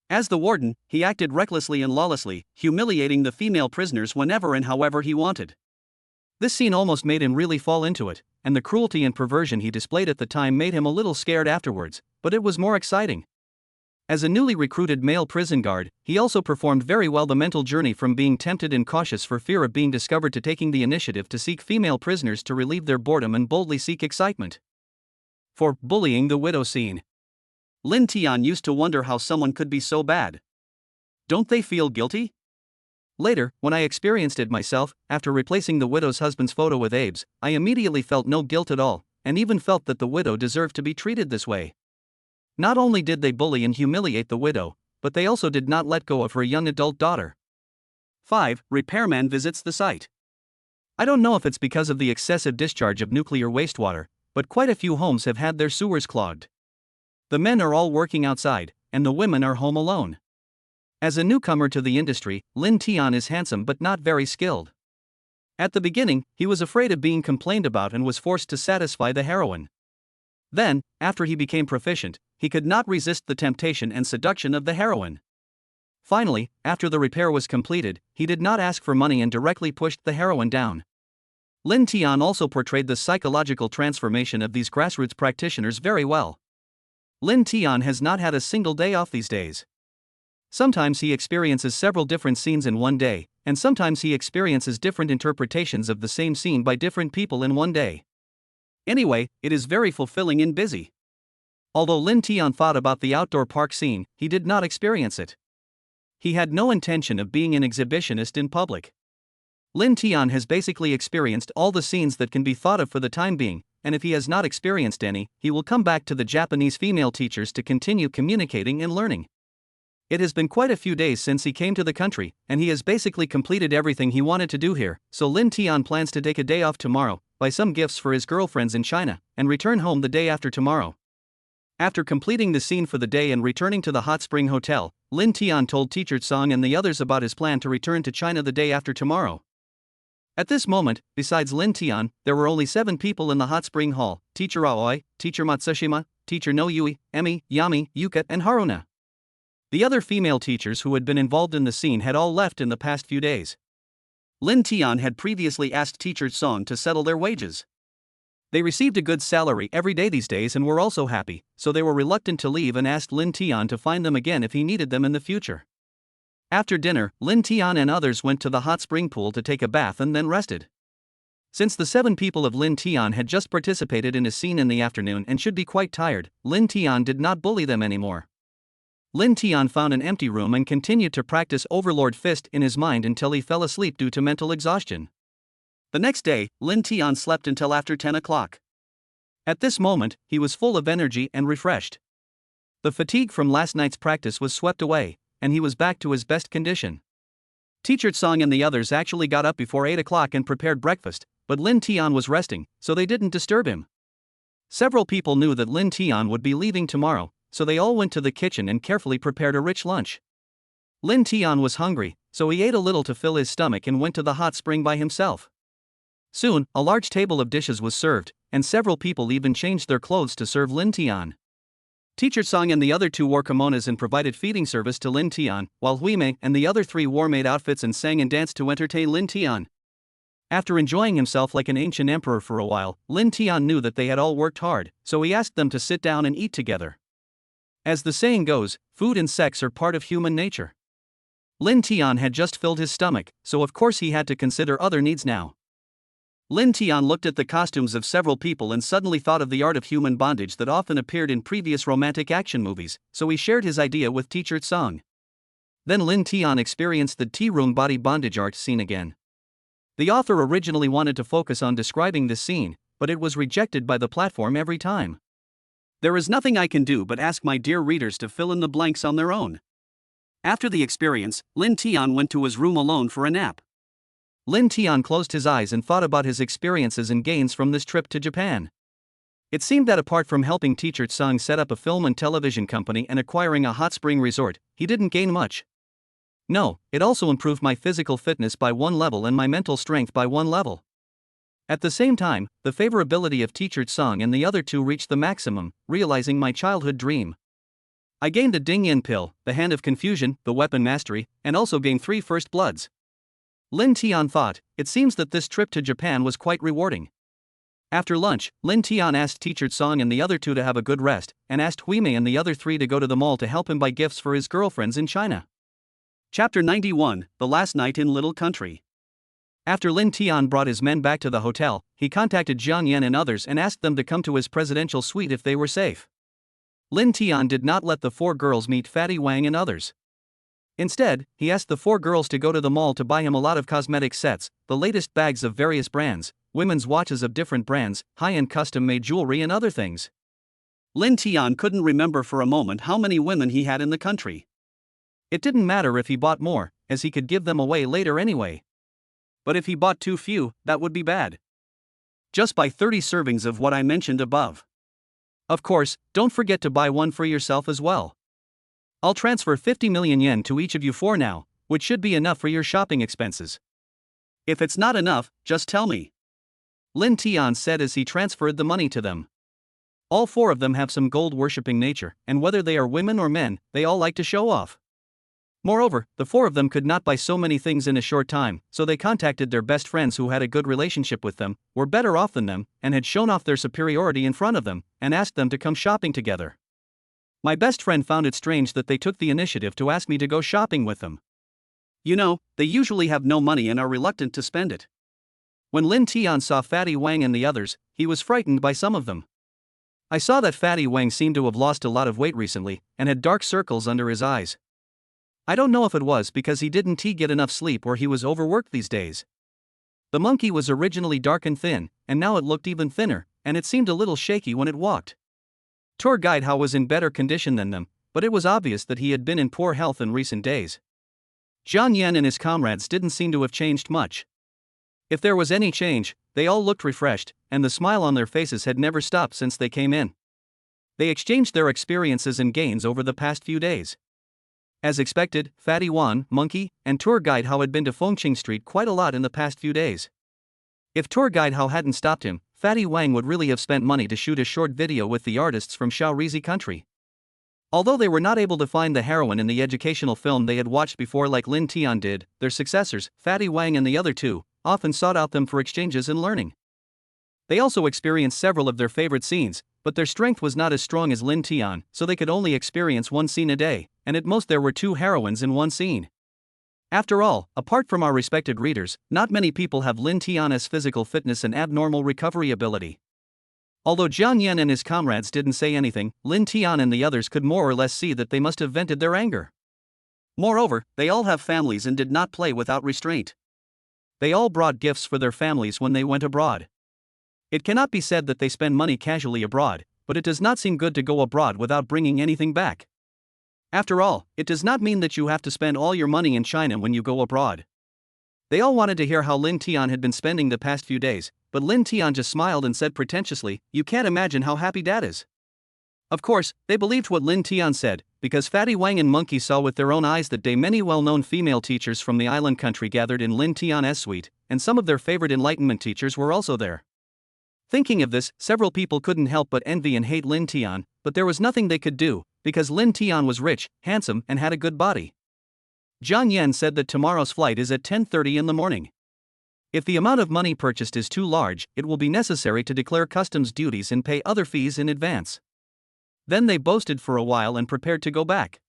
As the warden, he acted recklessly and lawlessly, humiliating the female prisoners whenever and however he wanted. This scene almost made him really fall into it, and the cruelty and perversion he displayed at the time made him a little scared afterwards, but it was more exciting. As a newly recruited male prison guard, he also performed very well the mental journey from being tempted and cautious for fear of being discovered to taking the initiative to seek female prisoners to relieve their boredom and boldly seek excitement. 4. Bullying the widow scene. Lin Tian used to wonder how someone could be so bad. Don't they feel guilty? Later, when I experienced it myself, after replacing the widow's husband's photo with Abe's, I immediately felt no guilt at all, and even felt that the widow deserved to be treated this way. Not only did they bully and humiliate the widow, but they also did not let go of her young adult daughter. 5. Repairman visits the site. I don't know if it's because of the excessive discharge of nuclear wastewater, but quite a few homes have had their sewers clogged. The men are all working outside, and the women are home alone. As a newcomer to the industry, Lin Tian is handsome but not very skilled. At the beginning, he was afraid of being complained about and was forced to satisfy the heroine. Then, after he became proficient, he could not resist the temptation and seduction of the heroine. Finally, after the repair was completed, he did not ask for money and directly pushed the heroine down. Lin Tian also portrayed the psychological transformation of these grassroots practitioners very well. Lin Tian has not had a single day off these days. Sometimes he experiences several different scenes in one day, and sometimes he experiences different interpretations of the same scene by different people in one day. Anyway, it is very fulfilling and busy. Although Lin Tian thought about the outdoor park scene, he did not experience it. He had no intention of being an exhibitionist in public. Lin Tian has basically experienced all the scenes that can be thought of for the time being, and if he has not experienced any, he will come back to the Japanese female teachers to continue communicating and learning. It has been quite a few days since he came to the country, and he has basically completed everything he wanted to do here, so Lin Tian plans to take a day off tomorrow, buy some gifts for his girlfriends in China, and return home the day after tomorrow. After completing the scene for the day and returning to the hot spring hotel, Lin Tian told Teacher Song and the others about his plan to return to China the day after tomorrow. At this moment, besides Lin Tian, there were only 7 people in the hot spring hall: Teacher Aoi, Teacher Matsushima, Teacher No Yui, Emi, Yami, Yuka, and Haruna. The other female teachers who had been involved in the scene had all left in the past few days. Lin Tian had previously asked Teacher Song to settle their wages. They received a good salary every day these days and were also happy, so they were reluctant to leave and asked Lin Tian to find them again if he needed them in the future. After dinner, Lin Tian and others went to the hot spring pool to take a bath and then rested. Since the 7 people of Lin Tian had just participated in a scene in the afternoon and should be quite tired, Lin Tian did not bully them anymore. Lin Tian found an empty room and continued to practice Overlord Fist in his mind until he fell asleep due to mental exhaustion. The next day, Lin Tian slept until after 10 o'clock. At this moment, he was full of energy and refreshed. The fatigue from last night's practice was swept away, and he was back to his best condition. Teacher Song and the others actually got up before 8 o'clock and prepared breakfast, but Lin Tian was resting, so they didn't disturb him. Several people knew that Lin Tian would be leaving tomorrow, so they all went to the kitchen and carefully prepared a rich lunch. Lin Tian was hungry, so he ate a little to fill his stomach and went to the hot spring by himself. Soon, a large table of dishes was served, and several people even changed their clothes to serve Lin Tian. Teacher Song and the other 2 wore kimonos and provided feeding service to Lin Tian, while Huimei and the other 3 wore maid outfits and sang and danced to entertain Lin Tian. After enjoying himself like an ancient emperor for a while, Lin Tian knew that they had all worked hard, so he asked them to sit down and eat together. As the saying goes, food and sex are part of human nature. Lin Tian had just filled his stomach, so of course he had to consider other needs now. Lin Tian looked at the costumes of several people and suddenly thought of the art of human bondage that often appeared in previous romantic action movies, so he shared his idea with Teacher Song. Then Lin Tian experienced the tea room body bondage art scene again. The author originally wanted to focus on describing this scene, but it was rejected by the platform every time. There is nothing I can do but ask my dear readers to fill in the blanks on their own. After the experience, Lin Tian went to his room alone for a nap. Lin Tian closed his eyes and thought about his experiences and gains from this trip to Japan. It seemed that apart from helping teacher Tsang set up a film and television company and acquiring a hot spring resort, he didn't gain much. No, it also improved my physical fitness by 1 level and my mental strength by 1 level. At the same time, the favorability of teacher Tsang and the other two reached the maximum, realizing my childhood dream. I gained the Ding Yin pill, the hand of confusion, the weapon mastery, and also gained 3 first bloods. Lin Tian thought, it seems that this trip to Japan was quite rewarding. After lunch, Lin Tian asked teacher Tsang and the other two to have a good rest, and asked Huimei and the other 3 to go to the mall to help him buy gifts for his girlfriends in China. Chapter 91, The Last Night in Little Country. After Lin Tian brought his men back to the hotel, he contacted Jiang Yan and others and asked them to come to his presidential suite if they were safe. Lin Tian did not let the 4 girls meet Fatty Wang and others. Instead, he asked the 4 girls to go to the mall to buy him a lot of cosmetic sets, the latest bags of various brands, women's watches of different brands, high-end custom-made jewelry and other things. Lin Tian couldn't remember for a moment how many women he had in the country. It didn't matter if he bought more, as he could give them away later anyway. But if he bought too few, that would be bad. Just buy 30 servings of what I mentioned above. Of course, don't forget to buy one for yourself as well. I'll transfer 50 million yen to each of you for now, which should be enough for your shopping expenses. If it's not enough, just tell me. Lin Tian said as he transferred the money to them. All 4 of them have some gold-worshipping nature, and whether they are women or men, they all like to show off. Moreover, the 4 of them could not buy so many things in a short time, so they contacted their best friends who had a good relationship with them, were better off than them, and had shown off their superiority in front of them, and asked them to come shopping together. My best friend found it strange that they took the initiative to ask me to go shopping with them. You know, they usually have no money and are reluctant to spend it. When Lin Tian saw Fatty Wang and the others, he was frightened by some of them. I saw that Fatty Wang seemed to have lost a lot of weight recently, and had dark circles under his eyes. I don't know if it was because he didn't get enough sleep or he was overworked these days. The monkey was originally dark and thin, and now it looked even thinner, and it seemed a little shaky when it walked. Tour guide Hao was in better condition than them, but it was obvious that he had been in poor health in recent days. Jiang Yan and his comrades didn't seem to have changed much. If there was any change, they all looked refreshed, and the smile on their faces had never stopped since they came in. They exchanged their experiences and gains over the past few days. As expected, Fatty Wan, Monkey, and tour guide Hao had been to Fengqing Street quite a lot in the past few days. If tour guide Hao hadn't stopped him, Fatty Wang would really have spent money to shoot a short video with the artists from Shaorizi country. Although they were not able to find the heroine in the educational film they had watched before like Lin Tian did, their successors, Fatty Wang and the other 2, often sought out them for exchanges and learning. They also experienced several of their favorite scenes, but their strength was not as strong as Lin Tian, so they could only experience 1 scene a day, and at most there were 2 heroines in 1 scene. After all, apart from our respected readers, not many people have Lin Tian's physical fitness and abnormal recovery ability. Although Jiang Yan and his comrades didn't say anything, Lin Tian and the others could more or less see that they must have vented their anger. Moreover, they all have families and did not play without restraint. They all brought gifts for their families when they went abroad. It cannot be said that they spend money casually abroad, but it does not seem good to go abroad without bringing anything back. After all, it does not mean that you have to spend all your money in China when you go abroad. They all wanted to hear how Lin Tian had been spending the past few days, but Lin Tian just smiled and said pretentiously, "You can't imagine how happy Dad is." Of course, they believed what Lin Tian said, because Fatty Wang and Monkey saw with their own eyes that day many well-known female teachers from the island country gathered in Lin Tian's suite, and some of their favorite enlightenment teachers were also there. Thinking of this, several people couldn't help but envy and hate Lin Tian, but there was nothing they could do, because Lin Tian was rich, handsome, and had a good body. Jiang Yan said that tomorrow's flight is at 10:30 in the morning. If the amount of money purchased is too large, it will be necessary to declare customs duties and pay other fees in advance. Then they boasted for a while and prepared to go back.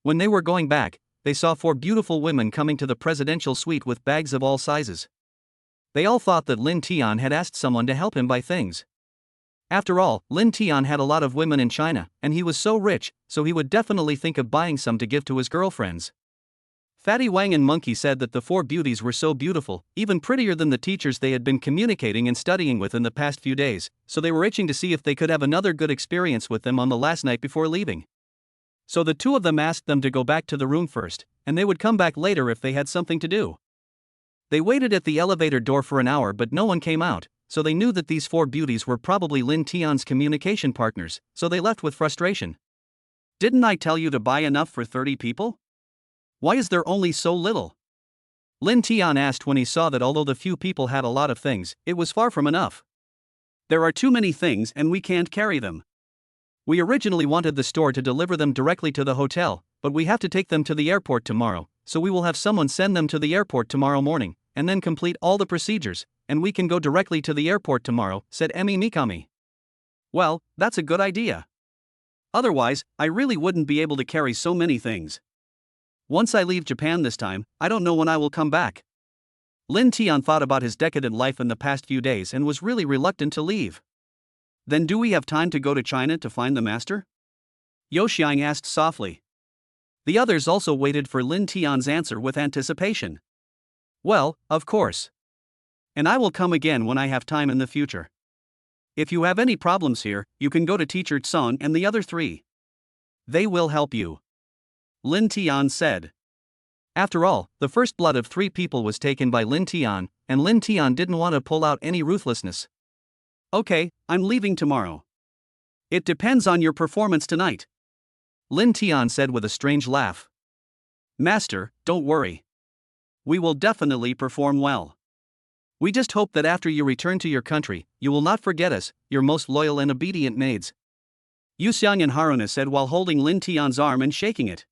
When they were going back, they saw 4 beautiful women coming to the presidential suite with bags of all sizes. They all thought that Lin Tian had asked someone to help him buy things. After all, Lin Tian had a lot of women in China, and he was so rich, so he would definitely think of buying some to give to his girlfriends. Fatty Wang and Monkey said that the four beauties were so beautiful, even prettier than the teachers they had been communicating and studying with in the past few days, so they were itching to see if they could have another good experience with them on the last night before leaving. So the two of them asked them to go back to the room first, and they would come back later if they had something to do. They waited at the elevator door for an hour but no one came out, so they knew that these four beauties were probably Linton's communication partners, so they left with frustration. Didn't I tell you to buy enough for 30 people? Why is there only so little? Linton asked when he saw that although the few people had a lot of things, it was far from enough. There are too many things and we can't carry them. We originally wanted the store to deliver them directly to the hotel, but we have to take them to the airport tomorrow, so we will have someone send them to the airport tomorrow morning, and then complete all the procedures, and we can go directly to the airport tomorrow, said Emi Mikami. Well, that's a good idea. Otherwise, I really wouldn't be able to carry so many things. Once I leave Japan this time, I don't know when I will come back. Linton thought about his decadent life in the past few days and was really reluctant to leave. Then do we have time to go to China to find the master? Yoxiang asked softly. The others also waited for Linton's answer with anticipation. Well, of course. And I will come again when I have time in the future. If you have any problems here, you can go to Teacher Tsong and the other three. They will help you. Linton said. After all, the first blood of 3 people was taken by Linton, and Linton didn't want to pull out any ruthlessness. Okay, I'm leaving tomorrow. It depends on your performance tonight. Linton said with a strange laugh. Master, don't worry. We will definitely perform well. We just hope that after you return to your country, you will not forget us, your most loyal and obedient maids. Yuxiang and Haruna said while holding Linton's arm and shaking it.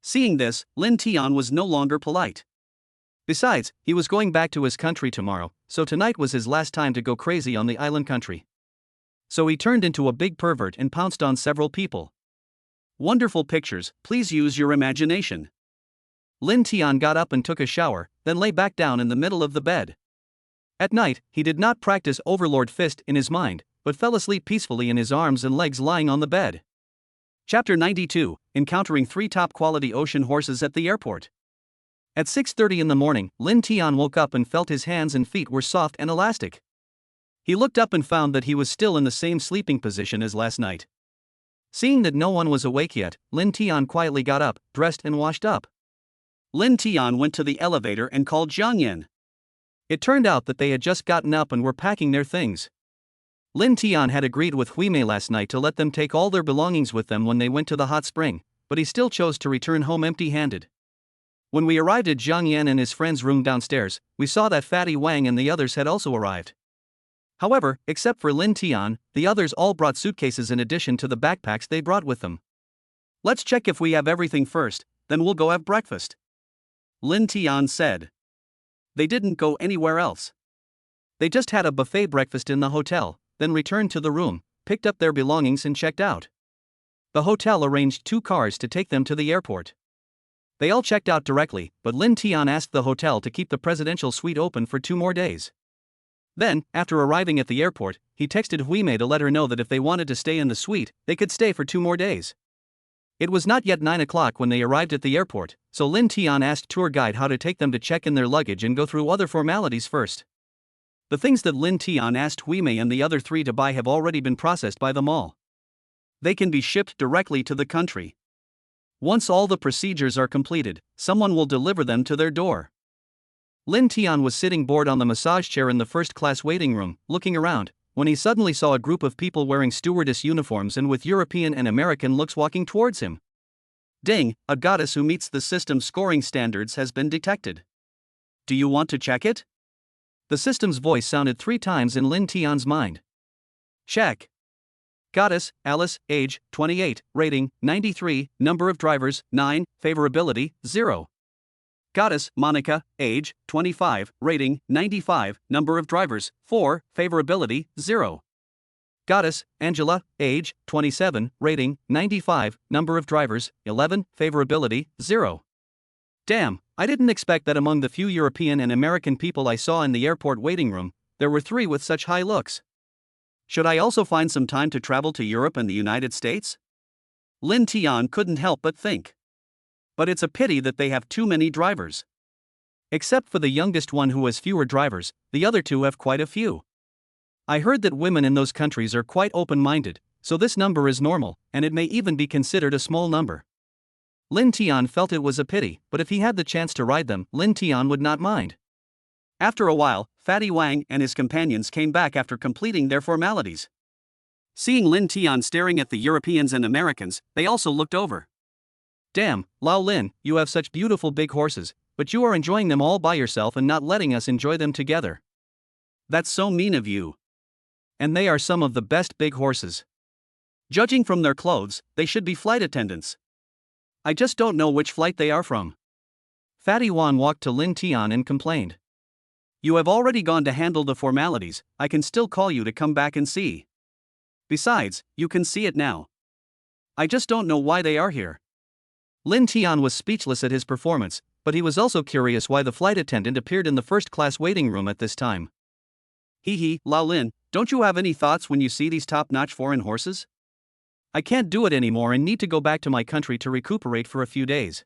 Seeing this, Linton was no longer polite. Besides, he was going back to his country tomorrow, so tonight was his last time to go crazy on the island country. So he turned into a big pervert and pounced on several people. Wonderful pictures, please use your imagination. Linton got up and took a shower, then lay back down in the middle of the bed. At night, he did not practice Overlord Fist in his mind, but fell asleep peacefully in his arms and legs lying on the bed. Chapter 92, Encountering 3 top-quality ocean horses at the airport. At 6:30 in the morning, Linton woke up and felt his hands and feet were soft and elastic. He looked up and found that he was still in the same sleeping position as last night. Seeing that no one was awake yet, Linton quietly got up, dressed and washed up. Linton went to the elevator and called Zhang Yan. It turned out that they had just gotten up and were packing their things. Linton had agreed with Huimei last night to let them take all their belongings with them when they went to the hot spring, but he still chose to return home empty-handed. When we arrived at Zhang Yan and his friend's room downstairs, we saw that Fatty Wang and the others had also arrived. However, except for Linton, the others all brought suitcases in addition to the backpacks they brought with them. Let's check if we have everything first, then we'll go have breakfast. Linton said. They didn't go anywhere else. They just had a buffet breakfast in the hotel, then returned to the room, picked up their belongings and checked out. The hotel arranged 2 cars to take them to the airport. They all checked out directly, but Linton asked the hotel to keep the presidential suite open for 2 more days. Then, after arriving at the airport, he texted Huimei to let her know that if they wanted to stay in the suite, they could stay for 2 more days. It was not yet 9 o'clock when they arrived at the airport, so Linton asked tour guide how to take them to check in their luggage and go through other formalities first. The things that Linton asked Huimei and the other 3 to buy have already been processed by them all. They can be shipped directly to the country. Once all the procedures are completed, someone will deliver them to their door. Linton was sitting bored on the massage chair in the first-class waiting room, looking around, when he suddenly saw a group of people wearing stewardess uniforms and with European and American looks walking towards him. Ding, a goddess who meets the system's scoring standards has been detected. Do you want to check it? The system's voice sounded 3 times in Linton's mind. Check. Goddess, Alice, age, 28, rating, 93, number of drivers, 9, favorability, 0. Goddess, Monica, age, 25, rating, 95, number of drivers, 4, favorability, 0. Goddess, Angela, age, 27, rating, 95, number of drivers, 11, favorability, 0. Damn, I didn't expect that among the few European and American people I saw in the airport waiting room, there were 3 with such high looks. Should I also find some time to travel to Europe and the United States? Linton couldn't help but think. But it's a pity that they have too many drivers. Except for the youngest one who has fewer drivers, the other two have quite a few. I heard that women in those countries are quite open-minded, so this number is normal, and it may even be considered a small number. Linton felt it was a pity, but if he had the chance to ride them, Linton would not mind. After a while, Fatty Wang and his companions came back after completing their formalities. Seeing Linton staring at the Europeans and Americans, they also looked over. Damn, Lao Lin, you have such beautiful big horses, but you are enjoying them all by yourself and not letting us enjoy them together. That's so mean of you. And they are some of the best big horses. Judging from their clothes, they should be flight attendants. I just don't know which flight they are from. Fatty Wang walked to Linton and complained. You have already gone to handle the formalities, I can still call you to come back and see. Besides, you can see it now. I just don't know why they are here. Linton was speechless at his performance, but he was also curious why the flight attendant appeared in the first-class waiting room at this time. Hee, Lao Lin, don't you have any thoughts when you see these top-notch foreign horses? I can't do it anymore and need to go back to my country to recuperate for a few days.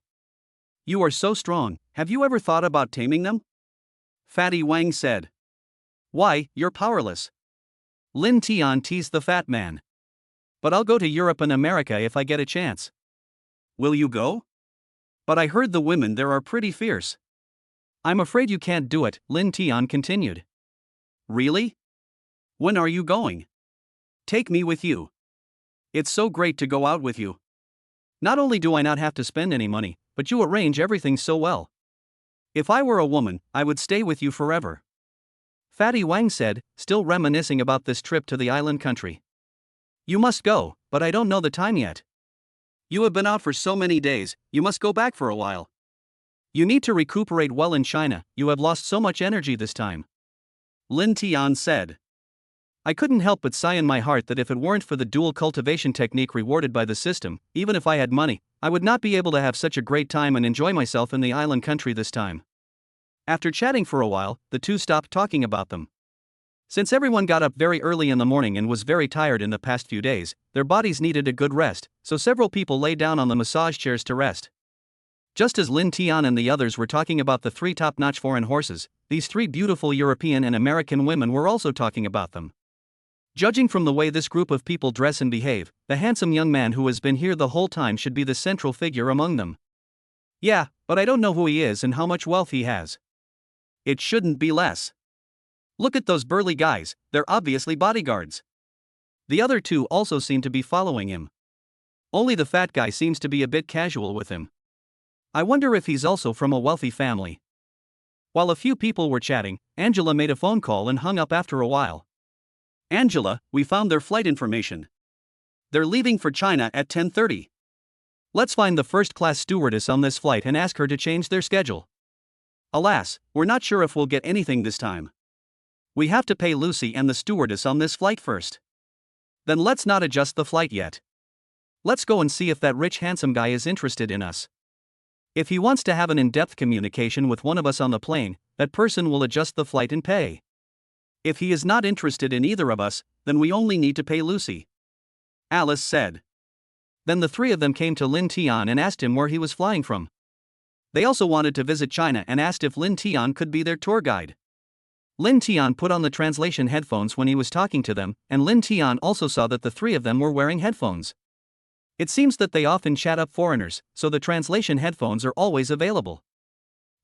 You are so strong, have you ever thought about taming them? Fatty Wang said. Why, you're powerless. Linton teased the fat man. But I'll go to Europe and America if I get a chance. Will you go? But I heard the women there are pretty fierce. I'm afraid you can't do it, Linton continued. Really? When are you going? Take me with you. It's so great to go out with you. Not only do I not have to spend any money, but you arrange everything so well. If I were a woman, I would stay with you forever. Fatty Wang said, still reminiscing about this trip to the island country. You must go, but I don't know the time yet. You have been out for so many days, you must go back for a while. You need to recuperate well in China, you have lost so much energy this time. Linton said. I couldn't help but sigh in my heart that if it weren't for the dual cultivation technique rewarded by the system, even if I had money, I would not be able to have such a great time and enjoy myself in the island country this time. After chatting for a while, the two stopped talking about them. Since everyone got up very early in the morning and was very tired in the past few days, their bodies needed a good rest, so several people lay down on the massage chairs to rest. Just as Linton and the others were talking about the three top-notch foreign horses, these three beautiful European and American women were also talking about them. Judging from the way this group of people dress and behave, the handsome young man who has been here the whole time should be the central figure among them. Yeah, but I don't know who he is and how much wealth he has. It shouldn't be less. Look at those burly guys, they're obviously bodyguards. The other two also seem to be following him. Only the fat guy seems to be a bit casual with him. I wonder if he's also from a wealthy family. While a few people were chatting, Angela made a phone call and hung up after a while. Angela, we found their flight information. They're leaving for China at 10:30. Let's find the first-class stewardess on this flight and ask her to change their schedule. Alas, we're not sure if we'll get anything this time. We have to pay Liisi and the stewardess on this flight first. Then let's not adjust the flight yet. Let's go and see if that rich handsome guy is interested in us. If he wants to have an in-depth communication with one of us on the plane, that person will adjust the flight and pay. If he is not interested in either of us, then we only need to pay Liisi. Alice said. Then the three of them came to Linton and asked him where he was flying from. They also wanted to visit China and asked if Linton could be their tour guide. Linton put on the translation headphones when he was talking to them, and Linton also saw that the three of them were wearing headphones. It seems that they often chat up foreigners, so the translation headphones are always available.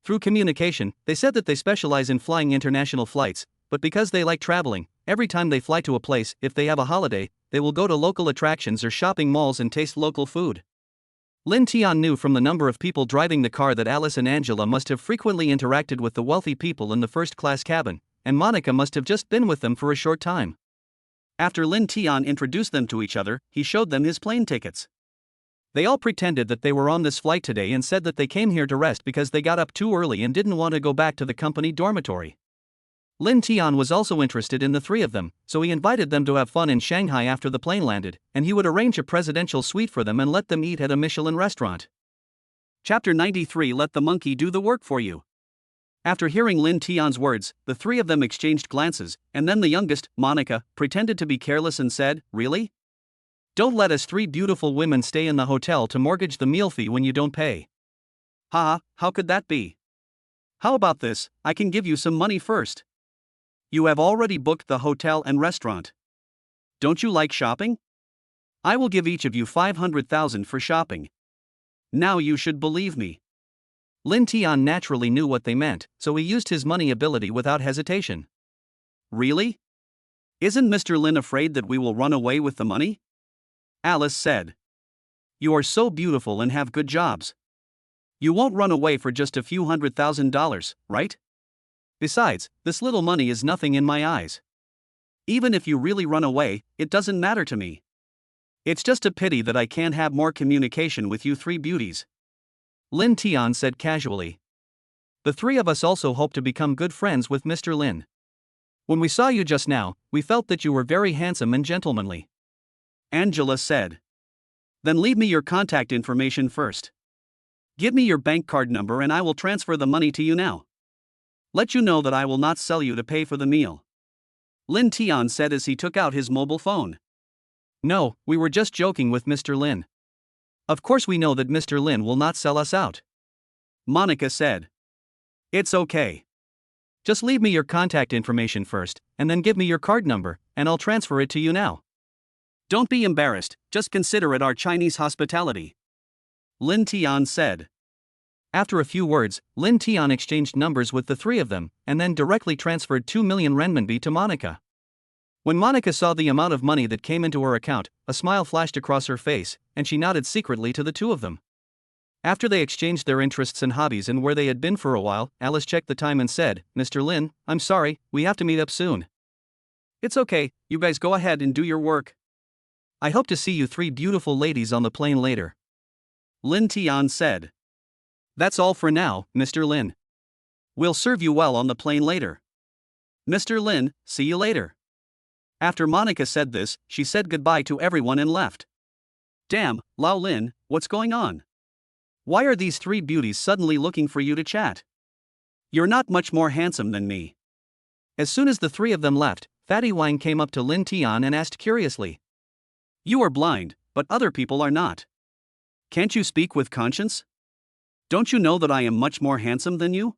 Through communication, they said that they specialize in flying international flights, but because they like traveling, every time they fly to a place, if they have a holiday, they will go to local attractions or shopping malls and taste local food. Linton knew from the number of people driving the car that Alice and Angela must have frequently interacted with the wealthy people in the first-class cabin, and Monica must have just been with them for a short time. After Linton introduced them to each other, he showed them his plane tickets. They all pretended that they were on this flight today and said that they came here to rest because they got up too early and didn't want to go back to the company dormitory. Linton was also interested in the three of them, so he invited them to have fun in Shanghai after the plane landed, and he would arrange a presidential suite for them and let them eat at a Michelin restaurant. Chapter 93 Let the monkey do the work for you. After hearing Linton's words, the three of them exchanged glances, and then the youngest, Monica, pretended to be careless and said, "Really? Don't let us three beautiful women stay in the hotel to mortgage the meal fee when you don't pay. Haha, how could that be? How about this? I can give you some money first. You have already booked the hotel and restaurant. Don't you like shopping? I will give each of you 500,000 for shopping. Now you should believe me. Linton naturally knew what they meant, so he used his money ability without hesitation. Really? Isn't Mr. Lin afraid that we will run away with the money? Alice said. You are so beautiful and have good jobs. You won't run away for just a few $100,000, right? Besides, this little money is nothing in my eyes. Even if you really run away, it doesn't matter to me. It's just a pity that I can't have more communication with you three beauties. Linton said casually. The three of us also hope to become good friends with Mr. Lin. When we saw you just now, we felt that you were very handsome and gentlemanly. Angela said. Then leave me your contact information first. Give me your bank card number and I will transfer the money to you now. Let you know that I will not sell you to pay for the meal. Linton said as he took out his mobile phone. No, we were just joking with Mr. Lin. Of course we know that Mr. Lin will not sell us out. Monica said. It's okay. Just leave me your contact information first, and then give me your card number, and I'll transfer it to you now. Don't be embarrassed, just consider it our Chinese hospitality. Linton said. After a few words, Linton exchanged numbers with the three of them, and then directly transferred 2 million renminbi to Monica. When Monica saw the amount of money that came into her account, a smile flashed across her face, and she nodded secretly to the two of them. After they exchanged their interests and hobbies and where they had been for a while, Alice checked the time and said, Mr. Lin, I'm sorry, we have to meet up soon. It's okay, you guys go ahead and do your work. I hope to see you three beautiful ladies on the plane later. Linton said. That's all for now, Mr. Lin. We'll serve you well on the plane later. Mr. Lin, see you later. After Monica said this, she said goodbye to everyone and left. Damn, Lao Lin, what's going on? Why are these three beauties suddenly looking for you to chat? You're not much more handsome than me. As soon as the three of them left, Fatty Wang came up to Linton and asked curiously. You are blind, but other people are not. Can't you speak with conscience? Don't you know that I am much more handsome than you?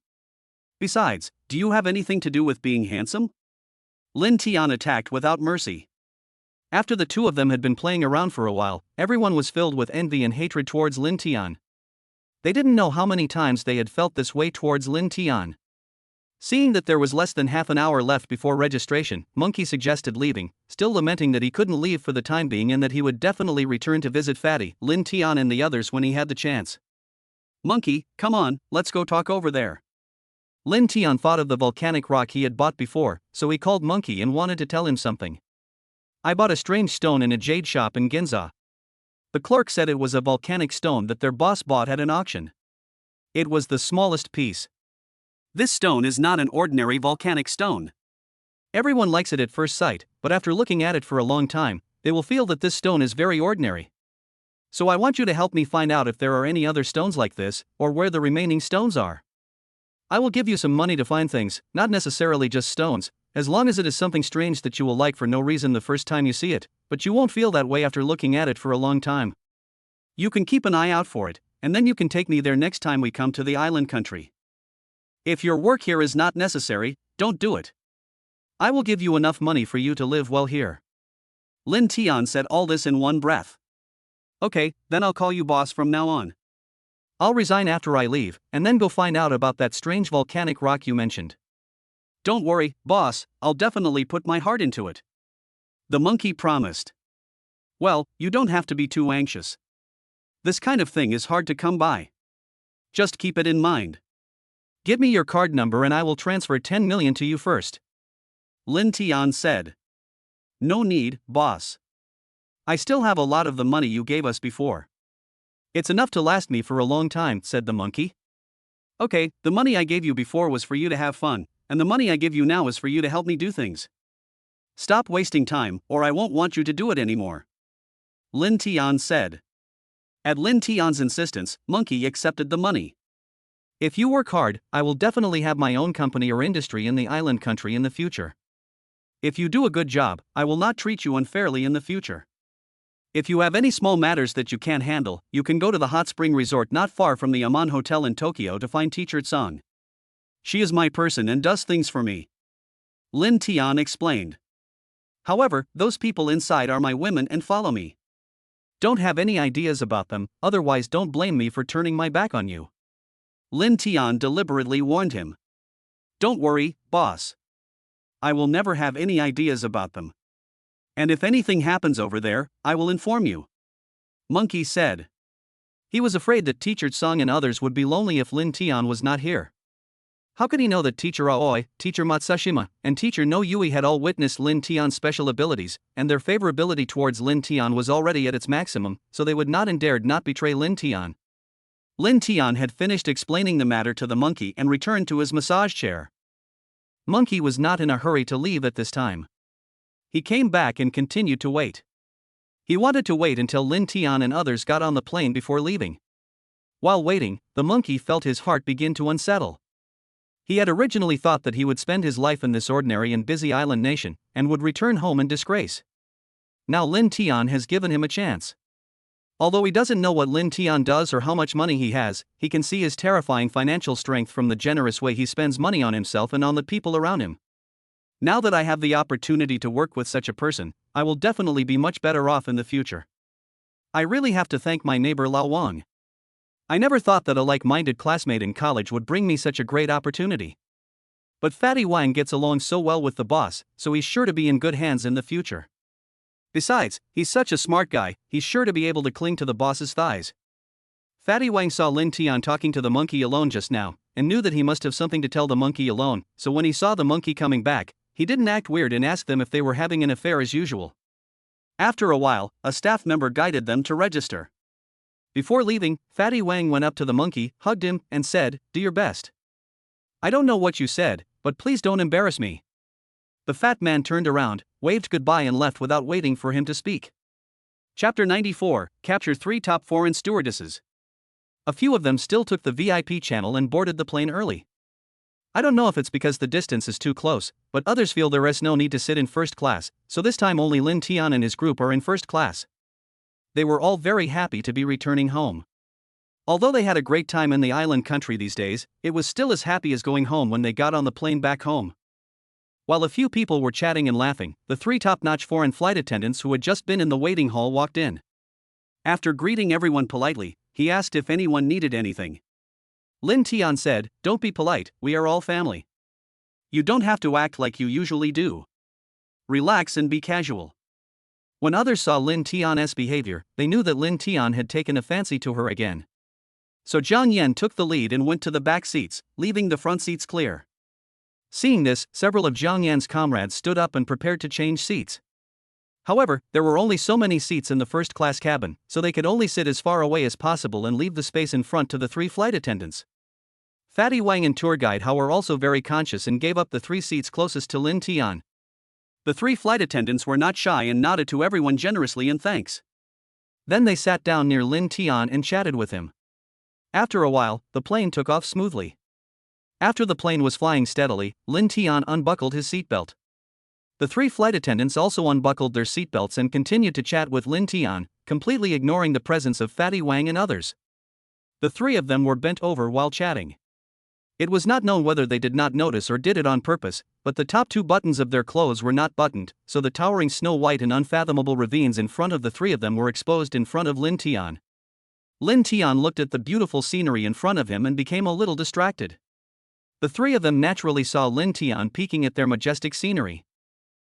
Besides, do you have anything to do with being handsome? Linton attacked without mercy. After the two of them had been playing around for a while, everyone was filled with envy and hatred towards Linton. They didn't know how many times they had felt this way towards Linton. Seeing that there was less than half an hour left before registration, Monkey suggested leaving, still lamenting that he couldn't leave for the time being and that he would definitely return to visit Fatty, Linton and the others when he had the chance. Monkey, come on, let's go talk over there. Linton thought of the volcanic rock he had bought before, so he called Monkey and wanted to tell him something. I bought a strange stone in a jade shop in Ginza. The clerk said it was a volcanic stone that their boss bought at an auction. It was the smallest piece. This stone is not an ordinary volcanic stone. Everyone likes it at first sight, but after looking at it for a long time, they will feel that this stone is very ordinary. So I want you to help me find out if there are any other stones like this, or where the remaining stones are. I will give you some money to find things, not necessarily just stones, as long as it is something strange that you will like for no reason the first time you see it, but you won't feel that way after looking at it for a long time. You can keep an eye out for it, and then you can take me there next time we come to the island country. If your work here is not necessary, don't do it. I will give you enough money for you to live well here. Linton said all this in one breath. Okay, then I'll call you boss from now on. I'll resign after I leave, and then go find out about that strange volcanic rock you mentioned. Don't worry, boss, I'll definitely put my heart into it. The monkey promised. Well, you don't have to be too anxious. This kind of thing is hard to come by. Just keep it in mind. Give me your card number and I will transfer 10 million to you first. Linton said. No need, boss. I still have a lot of the money you gave us before. It's enough to last me for a long time, said the monkey. Okay, the money I gave you before was for you to have fun, and the money I give you now is for you to help me do things. Stop wasting time, or I won't want you to do it anymore. Linton said. At Linton's insistence, Monkey accepted the money. If you work hard, I will definitely have my own company or industry in the island country in the future. If you do a good job, I will not treat you unfairly in the future. If you have any small matters that you can't handle, you can go to the hot spring resort not far from the Aman Hotel in Tokyo to find Teacher Tsung. She is my person and does things for me. Lin Tian explained. However, those people inside are my women and follow me. Don't have any ideas about them, otherwise don't blame me for turning my back on you. Lin Tian deliberately warned him. Don't worry, boss. I will never have any ideas about them. And if anything happens over there, I will inform you. Monkey said. He was afraid that Teacher Tsung and others would be lonely if Lin Tian was not here. How could he know that Teacher Aoi, Teacher Matsushima, and Teacher No Yui had all witnessed Lin Tian's special abilities, and their favorability towards Lin Tian was already at its maximum, so they would not and dared not betray Lin Tian. Lin Tian had finished explaining the matter to the monkey and returned to his massage chair. Monkey was not in a hurry to leave at this time. He came back and continued to wait. He wanted to wait until Lin Tian and others got on the plane before leaving. While waiting, the monkey felt his heart begin to unsettle. He had originally thought that he would spend his life in this ordinary and busy island nation, and would return home in disgrace. Now Lin Tian has given him a chance. Although he doesn't know what Lin Tian does or how much money he has, he can see his terrifying financial strength from the generous way he spends money on himself and on the people around him. Now that I have the opportunity to work with such a person, I will definitely be much better off in the future. I really have to thank my neighbor Lao Wong. I never thought that a like-minded classmate in college would bring me such a great opportunity. But Fatty Wang gets along so well with the boss, so he's sure to be in good hands in the future. Besides, he's such a smart guy, he's sure to be able to cling to the boss's thighs. Fatty Wang saw Lin Tian talking to the monkey alone just now, and knew that he must have something to tell the monkey alone, so when he saw the monkey coming back, he didn't act weird and asked them if they were having an affair as usual. After a while, a staff member guided them to register. Before leaving, Fatty Wang went up to the monkey, hugged him, and said, "Do your best. I don't know what you said, but please don't embarrass me." The fat man turned around, waved goodbye and left without waiting for him to speak. Chapter 94, Capture 3 Top Foreign Stewardesses. A few of them still took the VIP channel and boarded the plane early. I don't know if it's because the distance is too close, but others feel there is no need to sit in first class, so this time only Lin Tian and his group are in first class. They were all very happy to be returning home. Although they had a great time in the island country these days, it was still as happy as going home when they got on the plane back home. While a few people were chatting and laughing, the three top-notch foreign flight attendants who had just been in the waiting hall walked in. After greeting everyone politely, he asked if anyone needed anything. Lin Tian said, "Don't be polite, we are all family. You don't have to act like you usually do. Relax and be casual." When others saw Lin Tian's behavior, they knew that Lin Tian had taken a fancy to her again. So Zhang Yan took the lead and went to the back seats, leaving the front seats clear. Seeing this, several of Zhang Yan's comrades stood up and prepared to change seats. However, there were only so many seats in the first-class cabin, so they could only sit as far away as possible and leave the space in front to the three flight attendants. Fatty Wang and tour guide Hao were also very conscious and gave up the 3 seats closest to Lin Tian. The 3 flight attendants were not shy and nodded to everyone generously in thanks. Then they sat down near Lin Tian and chatted with him. After a while, the plane took off smoothly. After the plane was flying steadily, Lin Tian unbuckled his seatbelt. The 3 flight attendants also unbuckled their seatbelts and continued to chat with Lin Tian, completely ignoring the presence of Fatty Wang and others. The 3 of them were bent over while chatting. It was not known whether they did not notice or did it on purpose, but the top 2 buttons of their clothes were not buttoned, so the towering snow-white and unfathomable ravines in front of the 3 of them were exposed in front of Lin Tian. Lin Tian looked at the beautiful scenery in front of him and became a little distracted. The 3 of them naturally saw Lin Tian peeking at their majestic scenery.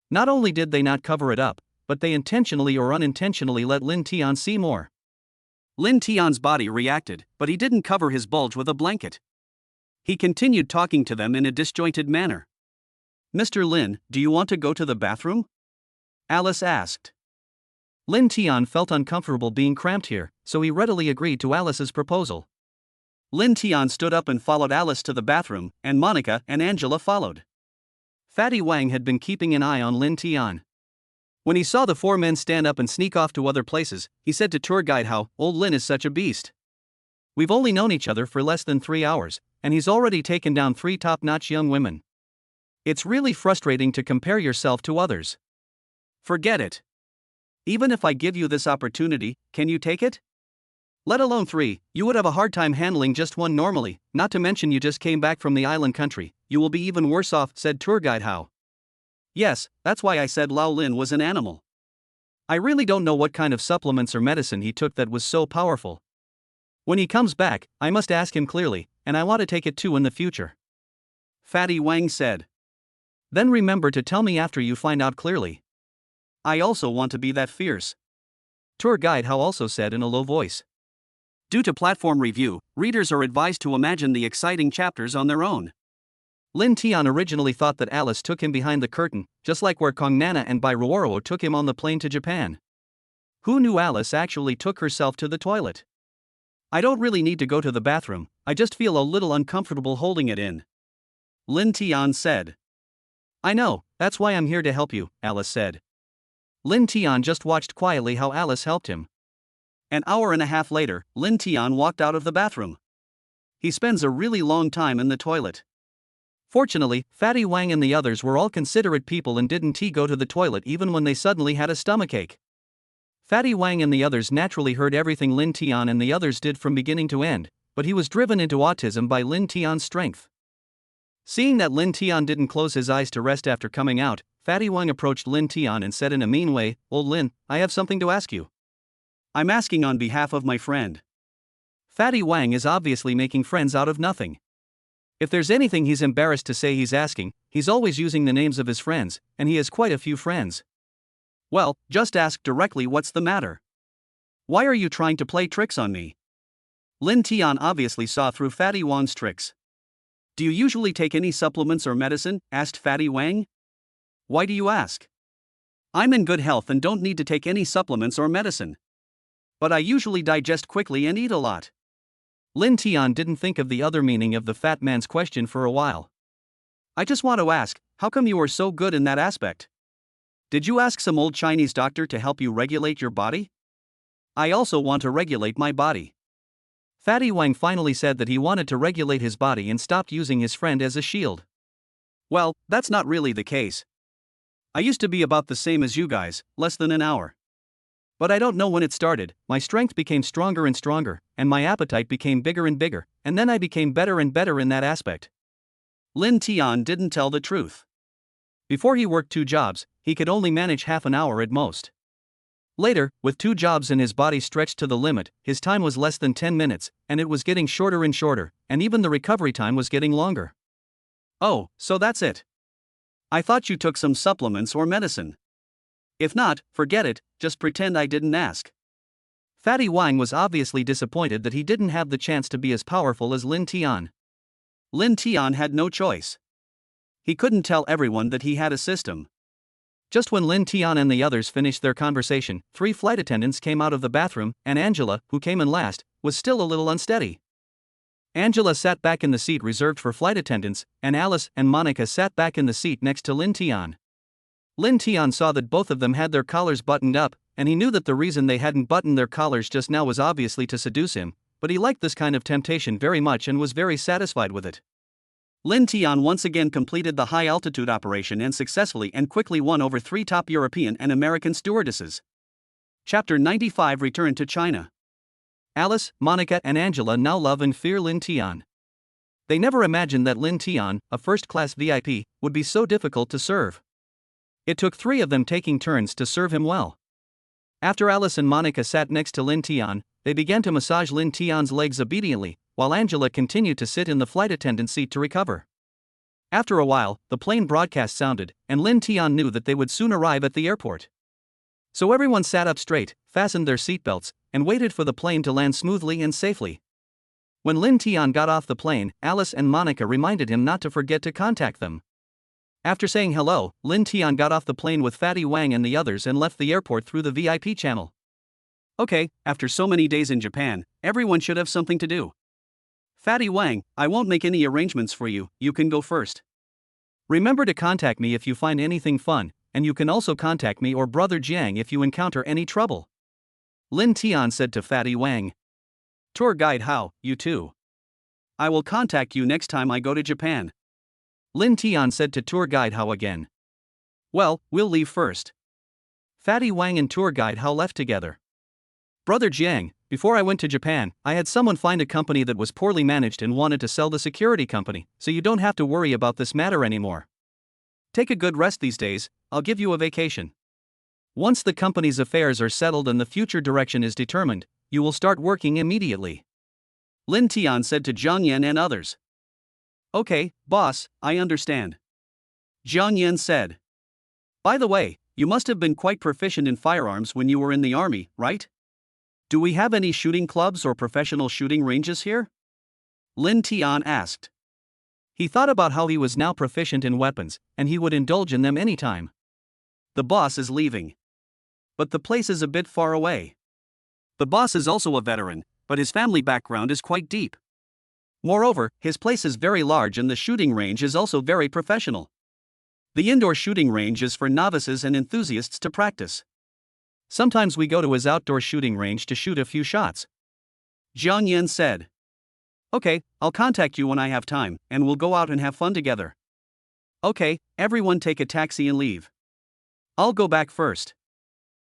Not only did they not cover it up, but they intentionally or unintentionally let Lin Tian see more. Lin Tian's body reacted, but he didn't cover his bulge with a blanket. He continued talking to them in a disjointed manner. "Mr. Lin, do you want to go to the bathroom?" Alice asked. Lin Tian felt uncomfortable being cramped here, so he readily agreed to Alice's proposal. Lin Tian stood up and followed Alice to the bathroom, and Monica and Angela followed. Fatty Wang had been keeping an eye on Lin Tian. When he saw the 4 men stand up and sneak off to other places, he said to tour guide Hao, "Old Lin is such a beast. We've only known each other for less than 3 hours, and he's already taken down 3 top-notch young women. It's really frustrating to compare yourself to others. Forget it. Even if I give you this opportunity, can you take it? Let alone 3, you would have a hard time handling just 1 normally, not to mention you just came back from the island country, you will be even worse off, said tour guide Hao. Yes, that's why I said Lao Lin was an animal. I really don't know what kind of supplements or medicine he took that was so powerful. When he comes back, I must ask him clearly, and I want to take it too in the future. Fatty Wang said. Then remember to tell me after you find out clearly. I also want to be that fierce. Tour guide Hao also said in a low voice. Due to platform review, readers are advised to imagine the exciting chapters on their own. Linton originally thought that Alice took him behind the curtain, just like where Kong Nana and Bai Ruoro took him on the plane to Japan. Who knew Alice actually took herself to the toilet? I don't really need to go to the bathroom, I just feel a little uncomfortable holding it in. Linton said. I know, that's why I'm here to help you, Alice said. Linton just watched quietly how Alice helped him. An hour and a half later, Linton walked out of the bathroom. He spends a really long time in the toilet. Fortunately, Fatty Wang and the others were all considerate people and didn't go to the toilet even when they suddenly had a stomachache. Fatty Wang and the others naturally heard everything Linton and the others did from beginning to end, but he was driven into autism by Linton's strength. Seeing that Linton didn't close his eyes to rest after coming out, Fatty Wang approached Linton and said in a mean way, Old Lin, I have something to ask you. I'm asking on behalf of my friend. Fatty Wang is obviously making friends out of nothing. If there's anything he's embarrassed to say he's asking, he's always using the names of his friends, and he has quite a few friends. Well, just ask directly what's the matter. Why are you trying to play tricks on me? Linton obviously saw through Fatty Wang's tricks. Do you usually take any supplements or medicine? Asked Fatty Wang. Why do you ask? I'm in good health and don't need to take any supplements or medicine. But I usually digest quickly and eat a lot. Linton didn't think of the other meaning of the fat man's question for a while. I just want to ask, how come you are so good in that aspect? Did you ask some old Chinese doctor to help you regulate your body? I also want to regulate my body. Fatty Wang finally said that he wanted to regulate his body and stopped using his friend as a shield. Well, that's not really the case. I used to be about the same as you guys, less than an hour. But I don't know when it started, my strength became stronger and stronger, and my appetite became bigger and bigger, and then I became better and better in that aspect. Linton didn't tell the truth. Before he worked 2 jobs, he could only manage half an hour at most. Later, with 2 jobs and his body stretched to the limit, his time was less than 10 minutes, and it was getting shorter and shorter, and even the recovery time was getting longer. Oh, so that's it. I thought you took some supplements or medicine. If not, forget it, just pretend I didn't ask. Fatty Wang was obviously disappointed that he didn't have the chance to be as powerful as Linton. Linton had no choice. He couldn't tell everyone that he had a system. Just when Linton and the others finished their conversation, 3 flight attendants came out of the bathroom, and Angela, who came in last, was still a little unsteady. Angela sat back in the seat reserved for flight attendants, and Alice and Monica sat back in the seat next to Linton. Linton saw that both of them had their collars buttoned up, and he knew that the reason they hadn't buttoned their collars just now was obviously to seduce him, but he liked this kind of temptation very much and was very satisfied with it. Linton once again completed the high-altitude operation and successfully and quickly won over 3 top European and American stewardesses. Chapter 95 Return to China. Alice, Monica and Angela now love and fear Linton. They never imagined that Linton, a first-class VIP, would be so difficult to serve. It took 3 of them taking turns to serve him well. After Alice and Monica sat next to Linton, they began to massage Linton's legs obediently, while Angela continued to sit in the flight attendant seat to recover. After a while, the plane broadcast sounded, and Linton knew that they would soon arrive at the airport. So everyone sat up straight, fastened their seatbelts, and waited for the plane to land smoothly and safely. When Linton got off the plane, Alice and Monica reminded him not to forget to contact them. After saying hello, Linton got off the plane with Fatty Wang and the others and left the airport through the VIP channel. Okay, after so many days in Japan, everyone should have something to do. Fatty Wang, I won't make any arrangements for you, you can go first. Remember to contact me if you find anything fun, and you can also contact me or Brother Jiang if you encounter any trouble. Linton said to Fatty Wang. Tour guide Hao, you too. I will contact you next time I go to Japan. Linton said to tour guide Hao again. Well, we'll leave first. Fatty Wang and tour guide Hao left together. Brother Jiang, before I went to Japan, I had someone find a company that was poorly managed and wanted to sell the security company, so you don't have to worry about this matter anymore. Take a good rest these days, I'll give you a vacation. Once the company's affairs are settled and the future direction is determined, you will start working immediately. Linton said to Zhang Yan and others. Okay, boss, I understand. Zhang Yan said. By the way, you must have been quite proficient in firearms when you were in the army, right? Do we have any shooting clubs or professional shooting ranges here? Linton asked. He thought about how he was now proficient in weapons, and he would indulge in them anytime. The boss is leaving. But the place is a bit far away. The boss is also a veteran, but his family background is quite deep. Moreover, his place is very large and the shooting range is also very professional. The indoor shooting range is for novices and enthusiasts to practice. Sometimes we go to his outdoor shooting range to shoot a few shots. Zhang Yan said. Okay, I'll contact you when I have time, and we'll go out and have fun together. Okay, everyone take a taxi and leave. I'll go back first.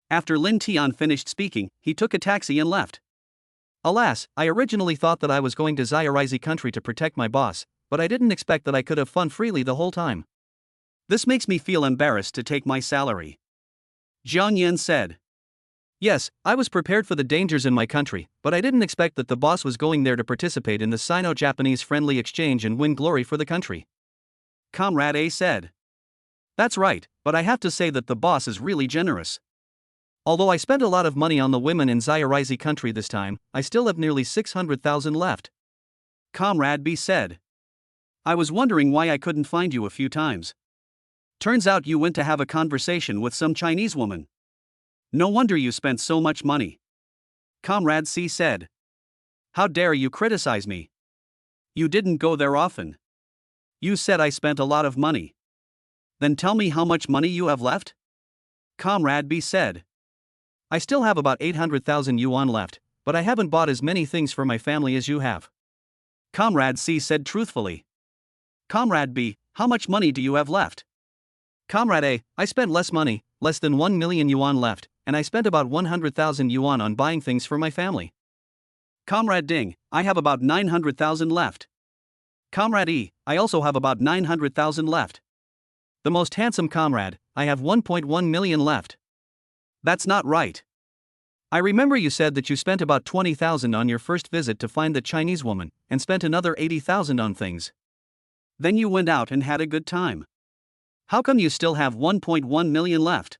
After Linton finished speaking, he took a taxi and left. Alas, I originally thought that I was going to Liisi country to protect my boss, but I didn't expect that I could have fun freely the whole time. This makes me feel embarrassed to take my salary. Zhang Yan said. Yes, I was prepared for the dangers in my country, but I didn't expect that the boss was going there to participate in the Sino-Japanese friendly exchange and win glory for the country. Comrade A said. That's right, but I have to say that the boss is really generous. Although I spent a lot of money on the women in Liisi country this time, I still have nearly 600,000 left. Comrade B said. I was wondering why I couldn't find you a few times. Turns out you went to have a conversation with some Chinese woman. No wonder you spent so much money. Comrade C said. How dare you criticize me? You didn't go there often. You said I spent a lot of money. Then tell me how much money you have left? Comrade B said. I still have about 800,000 yuan left, but I haven't bought as many things for my family as you have. Comrade C said truthfully. Comrade B, how much money do you have left? Comrade A, I spent less money, less than 1 million yuan left, and I spent about 100,000 yuan on buying things for my family. Comrade Ding, I have about 900,000 left. Comrade E, I also have about 900,000 left. The most handsome comrade, I have 1.1 million left. That's not right. I remember you said that you spent about 20,000 on your first visit to find the Chinese woman, and spent another 80,000 on things. Then you went out and had a good time. How come you still have 1.1 million left?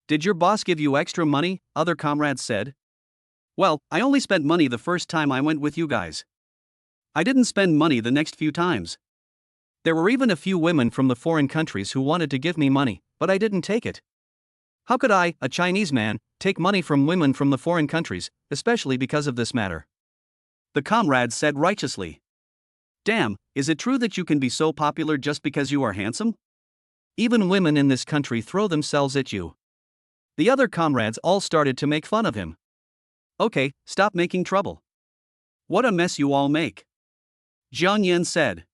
Did your boss give you extra money? Other comrades said. Well, I only spent money the first time I went with you guys. I didn't spend money the next few times. There were even a few women from the foreign countries who wanted to give me money, but I didn't take it. How could I, a Chinese man, take money from women from the foreign countries, especially because of this matter? The comrades said righteously. Damn, is it true that you can be so popular just because you are handsome? Even women in this country throw themselves at you. The other comrades all started to make fun of him. Okay, stop making trouble. What a mess you all make. Zhang Yan said.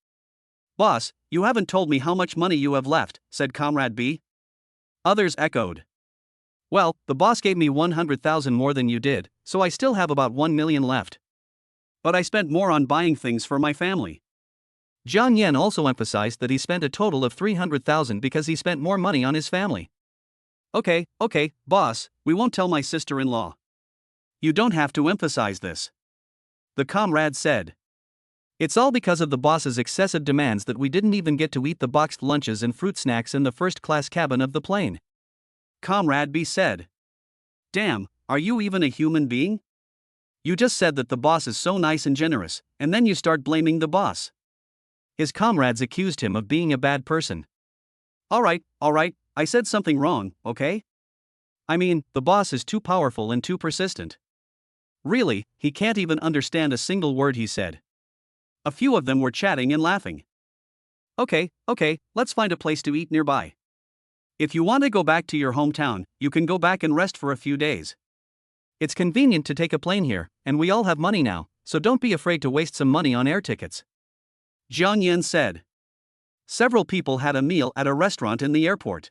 Boss, you haven't told me how much money you have left, said Comrade B. Others echoed. Well, the boss gave me 100,000 more than you did, so I still have about 1 million left. But I spent more on buying things for my family. Zhang Yan also emphasized that he spent a total of 300,000 because he spent more money on his family. Okay, boss, we won't tell my sister-in-law. You don't have to emphasize this. The comrade said. It's all because of the boss's excessive demands that we didn't even get to eat the boxed lunches and fruit snacks in the first-class cabin of the plane. Comrade B said. Damn, are you even a human being? You just said that the boss is so nice and generous, and then you start blaming the boss. His comrades accused him of being a bad person. Alright, I said something wrong, okay? I mean, the boss is too powerful and too persistent. Really, he can't even understand a single word he said. A few of them were chatting and laughing. Okay, let's find a place to eat nearby. If you want to go back to your hometown, you can go back and rest for a few days. It's convenient to take a plane here, and we all have money now, so don't be afraid to waste some money on air tickets. Zhang Yan said. Several people had a meal at a restaurant in the airport.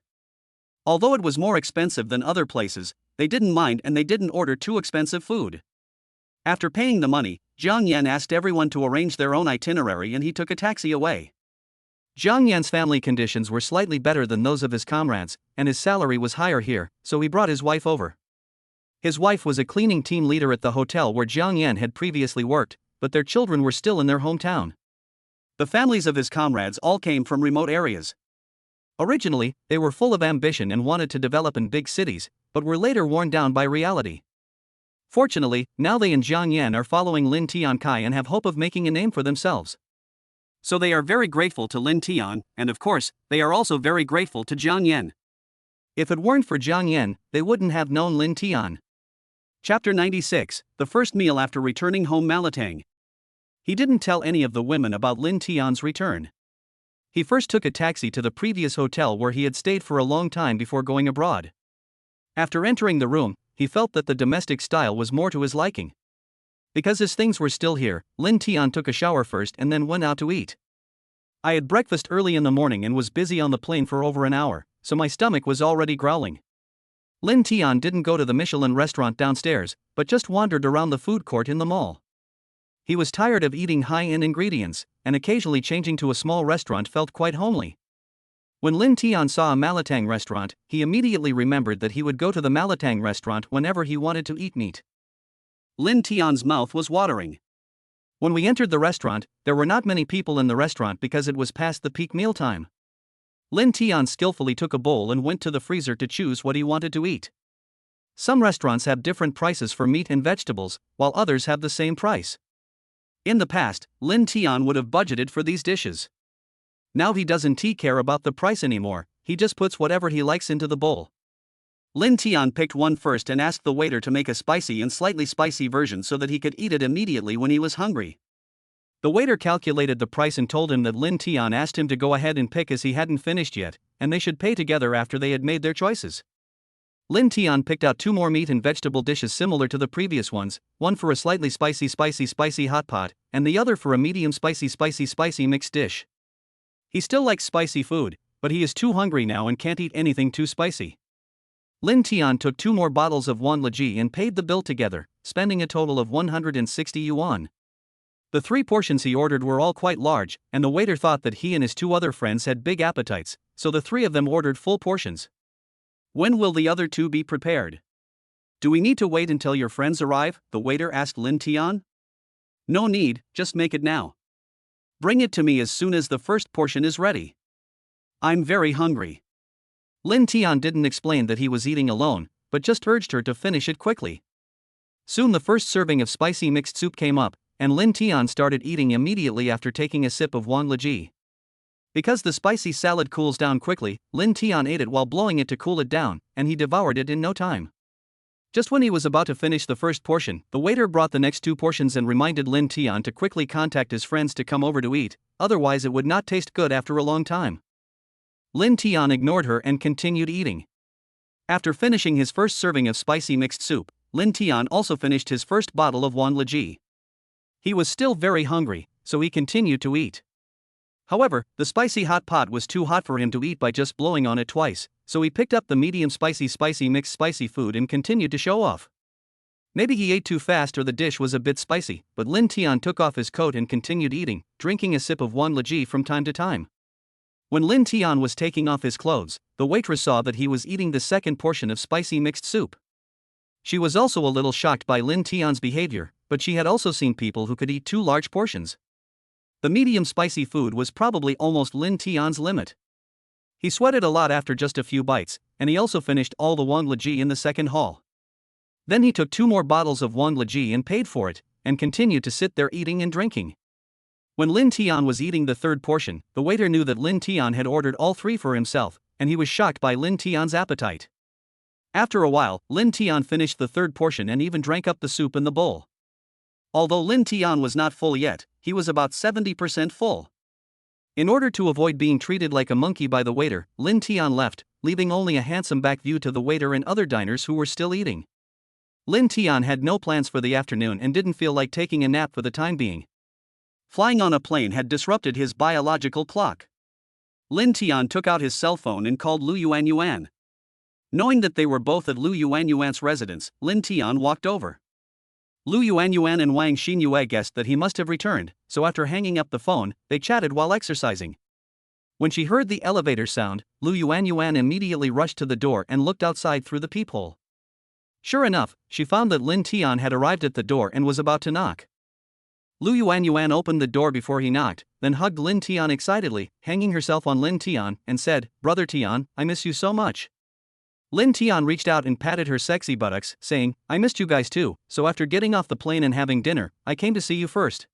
Although it was more expensive than other places, they didn't mind and they didn't order too expensive food. After paying the money, Jang Yan asked everyone to arrange their own itinerary and he took a taxi away. Jang Yan's family conditions were slightly better than those of his comrades, and his salary was higher here, so he brought his wife over. His wife was a cleaning team leader at the hotel where Jang Yan had previously worked, but their children were still in their hometown. The families of his comrades all came from remote areas. Originally, they were full of ambition and wanted to develop in big cities, but were later worn down by reality. Fortunately, now they and Jang Yan are following Lin Tian Kai and have hope of making a name for themselves. So they are very grateful to Lin Tian, and of course, they are also very grateful to Jang Yan. If it weren't for Jang Yan, they wouldn't have known Lin Tian. Chapter 96, The First Meal After Returning Home. Malatang. He didn't tell any of the women about Lin Tian's return. He first took a taxi to the previous hotel where he had stayed for a long time before going abroad. After entering the room, he felt that the domestic style was more to his liking. Because his things were still here, Lin Tian took a shower first and then went out to eat. I had breakfast early in the morning and was busy on the plane for over an hour, so my stomach was already growling. Lin Tian didn't go to the Michelin restaurant downstairs, but just wandered around the food court in the mall. He was tired of eating high-end ingredients, and occasionally changing to a small restaurant felt quite homely. When Lin Tian saw a Malatang restaurant, he immediately remembered that he would go to the Malatang restaurant whenever he wanted to eat meat. Lin Tian's mouth was watering. When we entered the restaurant, there were not many people in the restaurant because it was past the peak mealtime. Lin Tian skillfully took a bowl and went to the freezer to choose what he wanted to eat. Some restaurants have different prices for meat and vegetables, while others have the same price. In the past, Lin Tian would have budgeted for these dishes. Now he doesn't care about the price anymore, he just puts whatever he likes into the bowl. Lin Tian picked one first and asked the waiter to make a spicy and slightly spicy version so that he could eat it immediately when he was hungry. The waiter calculated the price and told him that Lin Tian asked him to go ahead and pick as he hadn't finished yet, and they should pay together after they had made their choices. Lin Tian picked out 2 more meat and vegetable dishes similar to the previous ones, one for a slightly spicy hot pot, and the other for a medium spicy mixed dish. He still likes spicy food, but he is too hungry now and can't eat anything too spicy. Lin Tian took 2 more bottles of Wan Leji and paid the bill together, spending a total of 160 yuan. The 3 portions he ordered were all quite large, and the waiter thought that he and his 2 other friends had big appetites, so the 3 of them ordered full portions. When will the other 2 be prepared? Do we need to wait until your friends arrive? The waiter asked Lin Tian. No need, just make it now. Bring it to me as soon as the first portion is ready. I'm very hungry. Lin Tian didn't explain that he was eating alone, but just urged her to finish it quickly. Soon the first serving of spicy mixed soup came up, and Lin Tian started eating immediately after taking a sip of Wan Leji. Because the spicy salad cools down quickly, Lin Tian ate it while blowing it to cool it down, and he devoured it in no time. Just when he was about to finish the first portion, the waiter brought the next 2 portions and reminded Lin Tian to quickly contact his friends to come over to eat, otherwise it would not taste good after a long time. Lin Tian ignored her and continued eating. After finishing his first serving of spicy mixed soup, Lin Tian also finished his first bottle of Wan Leji. He was still very hungry, so he continued to eat. However, the spicy hot pot was too hot for him to eat by just blowing on it twice, so he picked up the medium spicy mixed spicy food and continued to show off. Maybe he ate too fast or the dish was a bit spicy, but Lin Tian took off his coat and continued eating, drinking a sip of Wan Leji from time to time. When Lin Tian was taking off his clothes, the waitress saw that he was eating the second portion of spicy mixed soup. She was also a little shocked by Lin Tian's behavior, but she had also seen people who could eat 2 large portions. The medium spicy food was probably almost Lin Tian's limit. He sweated a lot after just a few bites, and he also finished all the Wan Leji in the second haul. Then he took 2 more bottles of Wan Leji and paid for it, and continued to sit there eating and drinking. When Lin Tian was eating the 3rd portion, the waiter knew that Lin Tian had ordered all 3 for himself, and he was shocked by Lin Tian's appetite. After a while, Lin Tian finished the 3rd portion and even drank up the soup in the bowl. Although Lin Tian was not full yet, he was about 70% full. In order to avoid being treated like a monkey by the waiter, Lin Tian left, leaving only a handsome back view to the waiter and other diners who were still eating. Lin Tian had no plans for the afternoon and didn't feel like taking a nap for the time being. Flying on a plane had disrupted his biological clock. Lin Tian took out his cell phone and called Lu Yuan. Knowing that they were both at Lu Yuanyuan's residence, Lin Tian walked over. Lu Yuanyuan and Wang Xinyue guessed that he must have returned, so after hanging up the phone, they chatted while exercising. When she heard the elevator sound, Lu Yuanyuan immediately rushed to the door and looked outside through the peephole. Sure enough, she found that Lin Tian had arrived at the door and was about to knock. Lu Yuanyuan opened the door before he knocked, then hugged Lin Tian excitedly, hanging herself on Lin Tian, and said, "Brother Tian, I miss you so much." Lin Tian reached out and patted her sexy buttocks, saying, "I missed you guys too, so after getting off the plane and having dinner, I came to see you first."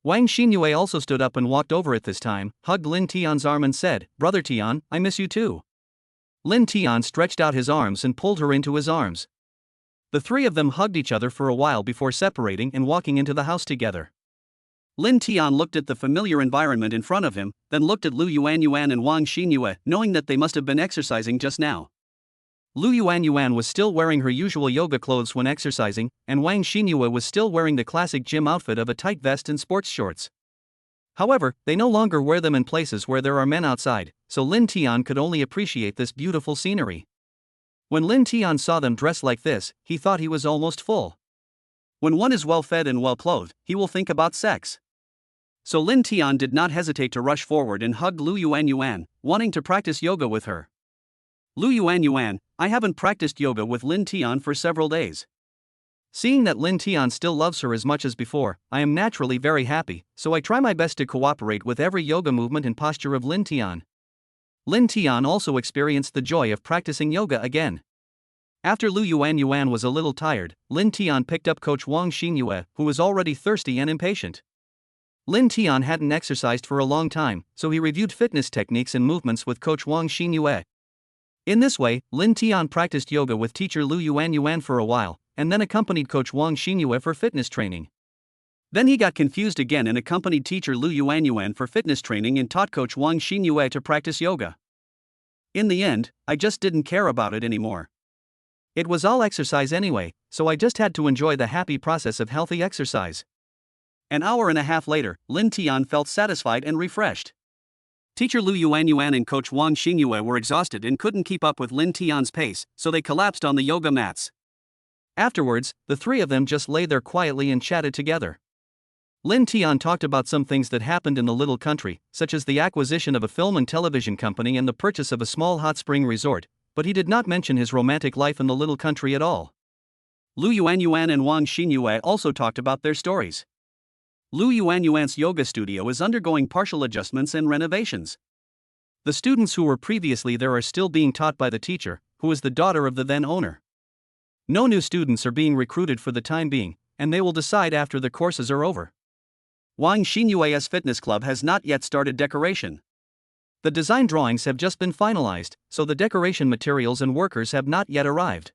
Wang Xinyue also stood up and walked over at this time, hugged Lin Tian's arm and said, "Brother Tian, I miss you too." Lin Tian stretched out his arms and pulled her into his arms. The three of them hugged each other for a while before separating and walking into the house together. Lin Tian looked at the familiar environment in front of him, then looked at Lu Yuanyuan and Wang Xinyue, knowing that they must have been exercising just now. Lu Yuanyuan was still wearing her usual yoga clothes when exercising, and Wang Xinyue was still wearing the classic gym outfit of a tight vest and sports shorts. However, they no longer wear them in places where there are men outside, so Lin Tian could only appreciate this beautiful scenery. When Lin Tian saw them dressed like this, he thought he was almost full. When one is well fed and well clothed, he will think about sex. So Lin Tian did not hesitate to rush forward and hug Lu Yuanyuan, wanting to practice yoga with her. "Lu Yuanyuan, I haven't practiced yoga with Lin Tian for several days. Seeing that Lin Tian still loves her as much as before, I am naturally very happy, so I try my best to cooperate with every yoga movement and posture of Lin Tian." Lin Tian also experienced the joy of practicing yoga again. After Lu Yuanyuan was a little tired, Lin Tian picked up Coach Wang Xinyue, who was already thirsty and impatient. Lin Tian hadn't exercised for a long time, so he reviewed fitness techniques and movements with Coach Wang Xinyue. In this way, Lin Tian practiced yoga with teacher Lu Yuanyuan for a while, and then accompanied Coach Wang Xinyue for fitness training. Then he got confused again and accompanied teacher Lu Yuanyuan for fitness training and taught Coach Wang Xinyue to practice yoga. In the end, I just didn't care about it anymore. It was all exercise anyway, so I just had to enjoy the happy process of healthy exercise. An hour and a half later, Lin Tian felt satisfied and refreshed. Teacher Lu Yuanyuan and Coach Wang Xinyue were exhausted and couldn't keep up with Lin Tian's pace, so they collapsed on the yoga mats. Afterwards, the three of them just lay there quietly and chatted together. Lin Tian talked about some things that happened in the little country, such as the acquisition of a film and television company and the purchase of a small hot spring resort, but he did not mention his romantic life in the little country at all. Lu Yuanyuan and Wang Xinyue also talked about their stories. Lu Yuanyuan's yoga studio is undergoing partial adjustments and renovations. The students who were previously there are still being taught by the teacher, who is the daughter of the then owner. No new students are being recruited for the time being, and they will decide after the courses are over. Wang Xinyue's fitness club has not yet started decoration. The design drawings have just been finalized, so the decoration materials and workers have not yet arrived.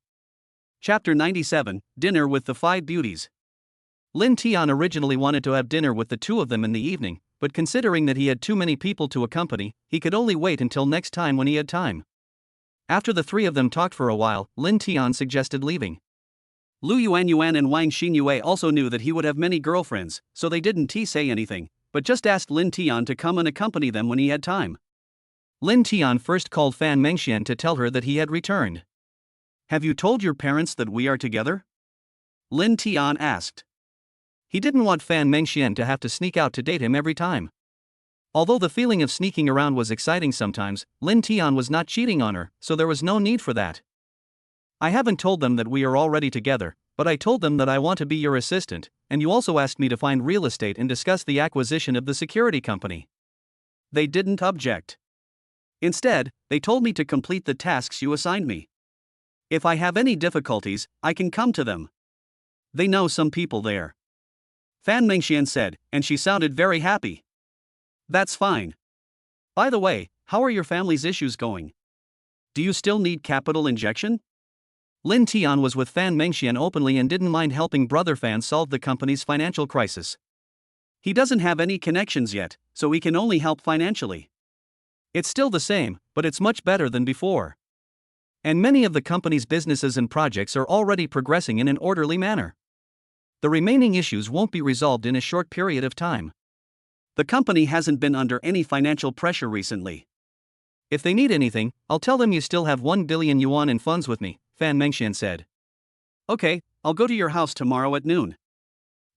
Chapter 97, Dinner with the Five Beauties. Lin Tian originally wanted to have dinner with the two of them in the evening, but considering that he had too many people to accompany, he could only wait until next time when he had time. After the three of them talked for a while, Lin Tian suggested leaving. Lu Yuanyuan and Wang Xinyue also knew that he would have many girlfriends, so they didn't say anything, but just asked Lin Tian to come and accompany them when he had time. Lin Tian first called Fan Mengxian to tell her that he had returned. "Have you told your parents that we are together?" Lin Tian asked. He didn't want Fan Mengxian to have to sneak out to date him every time. Although the feeling of sneaking around was exciting sometimes, Lin Tian was not cheating on her, so there was no need for that. "I haven't told them that we are already together, but I told them that I want to be your assistant, and you also asked me to find real estate and discuss the acquisition of the security company." They didn't object. Instead, they told me to complete the tasks you assigned me. If I have any difficulties, I can come to them. They know some people there. Fan Mengxian said, and she sounded very happy. "That's fine. By the way, how are your family's issues going? Do you still need capital injection?" Lin Tian was with Fan Mengxian openly and didn't mind helping brother Fan solve the company's financial crisis. He doesn't have any connections yet, so he can only help financially. It's still the same, but it's much better than before. And many of the company's businesses and projects are already progressing in an orderly manner. The remaining issues won't be resolved in a short period of time. The company hasn't been under any financial pressure recently. If they need anything, I'll tell them you still have 1 billion yuan in funds with me, Fan Mengxian said. Okay, I'll go to your house tomorrow at noon.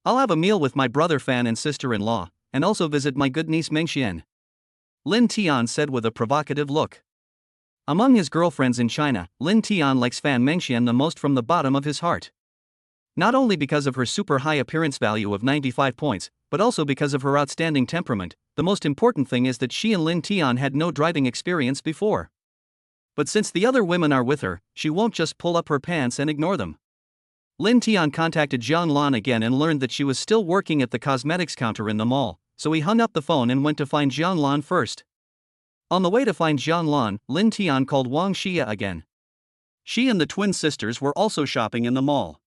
I'll have a meal with my brother Fan and sister-in-law, and also visit my good niece Mengxian, Lin Tian said with a provocative look. Among his girlfriends in China, Lin Tian likes Fan Mengxian the most from the bottom of his heart. Not only because of her super high appearance value of 95 points, but also because of her outstanding temperament. The most important thing is that she and Lin Tian had no driving experience before. But since the other women are with her, she won't just pull up her pants and ignore them. Lin Tian contacted Jang Lan again and learned that she was still working at the cosmetics counter in the mall, so he hung up the phone and went to find Jang Lan first. On the way to find Jang Lan, Lin Tian called Wong Shia again. She and the twin sisters were also shopping in the mall.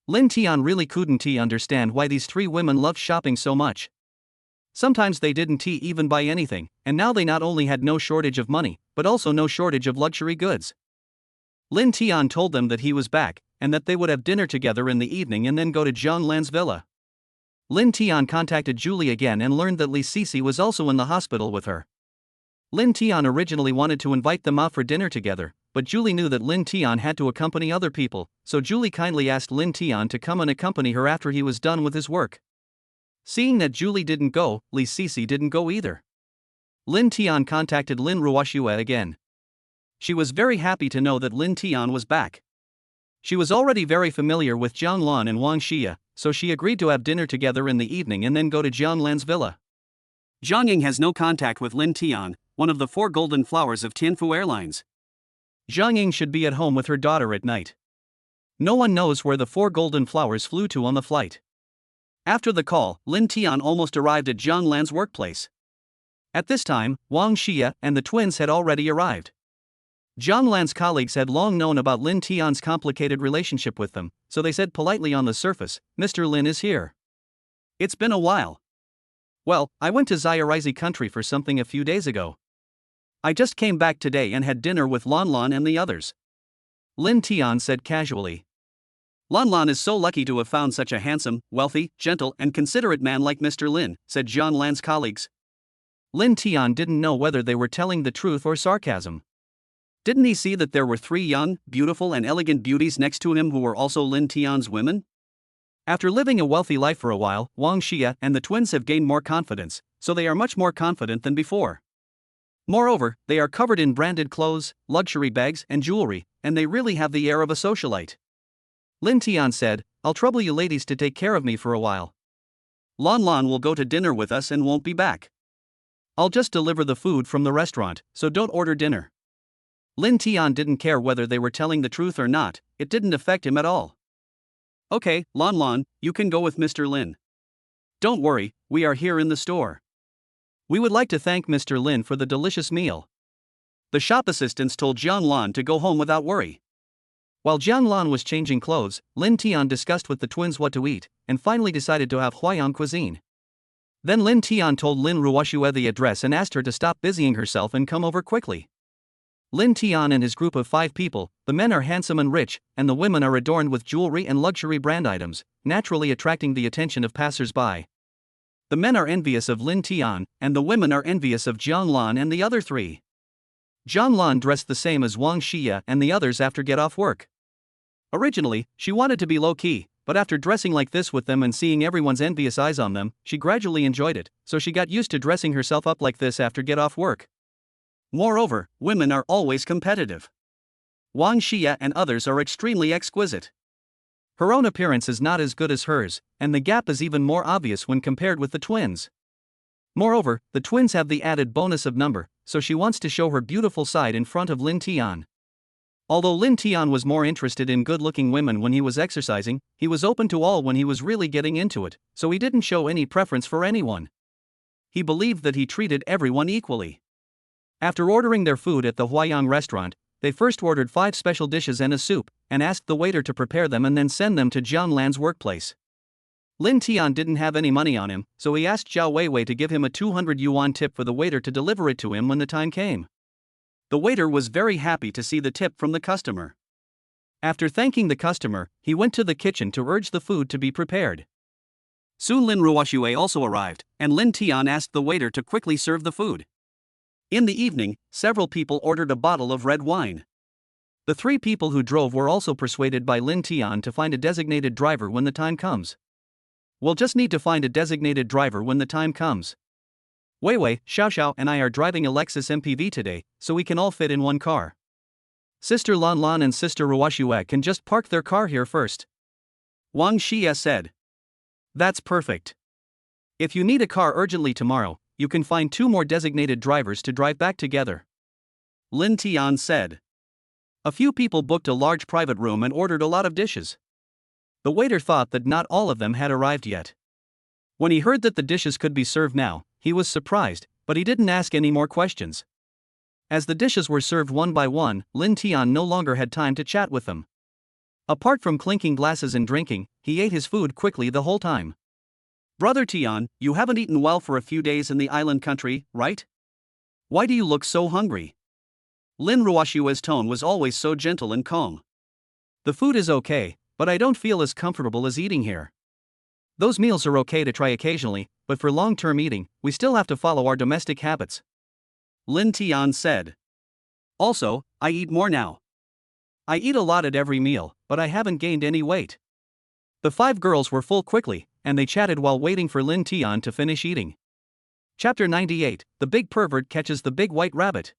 Lin Tian really couldn't understand why these three women loved shopping so much. Sometimes they didn't even buy anything, and now they not only had no shortage of money, but also no shortage of luxury goods. Lin Tian told them that he was back, and that they would have dinner together in the evening and then go to Jang Lan's villa. Lin Tian contacted Julie again and learned that Liisi was also in the hospital with her. Lin Tian originally wanted to invite them out for dinner together, but Julie knew that Lin Tian had to accompany other people, so Julie kindly asked Lin Tian to come and accompany her after he was done with his work. Seeing that Julie didn't go, Liisi didn't go either. Lin Tian contacted Lin Ruashua again. She was very happy to know that Lin Tian was back. She was already very familiar with Jang Lan and Wang Shia, so she agreed to have dinner together in the evening and then go to Jang Lan's villa. Zhang Ying has no contact with Lin Tian, one of the 4 golden flowers of Tianfu Airlines. Zhang Ying should be at home with her daughter at night. No one knows where the 4 golden flowers flew to on the flight. After the call, Lin Tian almost arrived at Jang Lan's workplace. At this time, Wang Shia and the twins had already arrived. Jang Lan's colleagues had long known about Lin Tian's complicated relationship with them, so they said politely on the surface, "Mr. Lin is here." It's been a while. Well, I went to Zayarizi country for something a few days ago. I just came back today and had dinner with Lan Lan and the others. Lin Tian said casually. Lan Lan is so lucky to have found such a handsome, wealthy, gentle and considerate man like Mr. Lin, said Jang Lan's colleagues. Lin Tian didn't know whether they were telling the truth or sarcasm. Didn't he see that there were 3 young, beautiful and elegant beauties next to him who were also Lin Tian's women? After living a wealthy life for a while, Wang Shia and the twins have gained more confidence, so they are much more confident than before. Moreover, they are covered in branded clothes, luxury bags and jewelry, and they really have the air of a socialite. Lin Tian said, "I'll trouble you ladies to take care of me for a while. Lan Lan will go to dinner with us and won't be back. I'll just deliver the food from the restaurant, so don't order dinner." Lin Tian didn't care whether they were telling the truth or not, it didn't affect him at all. Okay, Lan Lan, you can go with Mr. Lin. Don't worry, we are here in the store. We would like to thank Mr. Lin for the delicious meal. The shop assistants told Jang Lan to go home without worry. While Jang Lan was changing clothes, Lin Tian discussed with the twins what to eat, and finally decided to have Huayang cuisine. Then Lin Tian told Lin Ruashua the address and asked her to stop busying herself and come over quickly. Lin Tian and his group of 5 people, the men are handsome and rich, and the women are adorned with jewelry and luxury brand items, naturally attracting the attention of passers-by. The men are envious of Lin Tian, and the women are envious of Jang Lan and the other 3. Jang Lan dressed the same as Wang Shia and the others after get off work. Originally, she wanted to be low-key, but after dressing like this with them and seeing everyone's envious eyes on them, she gradually enjoyed it, so she got used to dressing herself up like this after get off work. Moreover, women are always competitive. Wang Shia and others are extremely exquisite. Her own appearance is not as good as hers, and the gap is even more obvious when compared with the twins. Moreover, the twins have the added bonus of number, so she wants to show her beautiful side in front of Lin Tian. Although Lin Tian was more interested in good-looking women when he was exercising, he was open to all when he was really getting into it, so he didn't show any preference for anyone. He believed that he treated everyone equally. After ordering their food at the Huayang restaurant, they first ordered 5 special dishes and a soup, and asked the waiter to prepare them and then send them to Jang Lan's workplace. Lin Tian didn't have any money on him, so he asked Zhao Weiwei to give him a 200 yuan tip for the waiter to deliver it to him when the time came. The waiter was very happy to see the tip from the customer. After thanking the customer, he went to the kitchen to urge the food to be prepared. Soon Lin Ruashua also arrived, and Lin Tian asked the waiter to quickly serve the food. In the evening, several people ordered a bottle of red wine. The 3 people who drove were also persuaded by Linton to find a designated driver when the time comes. We'll just need to find a designated driver when the time comes. Wei, Xiao and I are driving a Lexus MPV today, so we can all fit in one car. Sister Lan Lan and Sister Ruashua can just park their car here first. Wong Shia said. That's perfect. If you need a car urgently tomorrow, you can find 2 more designated drivers to drive back together. Linton said. A few people booked a large private room and ordered a lot of dishes. The waiter thought that not all of them had arrived yet. When he heard that the dishes could be served now, he was surprised, but he didn't ask any more questions. As the dishes were served one by one, Linton no longer had time to chat with them. Apart from clinking glasses and drinking, he ate his food quickly the whole time. Brother Tian, you haven't eaten well for a few days in the island country, right? Why do you look so hungry? Lin Ruashua's tone was always so gentle and calm. The food is okay, but I don't feel as comfortable as eating here. Those meals are okay to try occasionally, but for long-term eating, we still have to follow our domestic habits. Linton said. Also, I eat more now. I eat a lot at every meal, but I haven't gained any weight. The 5 girls were full quickly, and they chatted while waiting for Linton to finish eating. Chapter 98, The Big Pervert Catches the Big White Rabbit.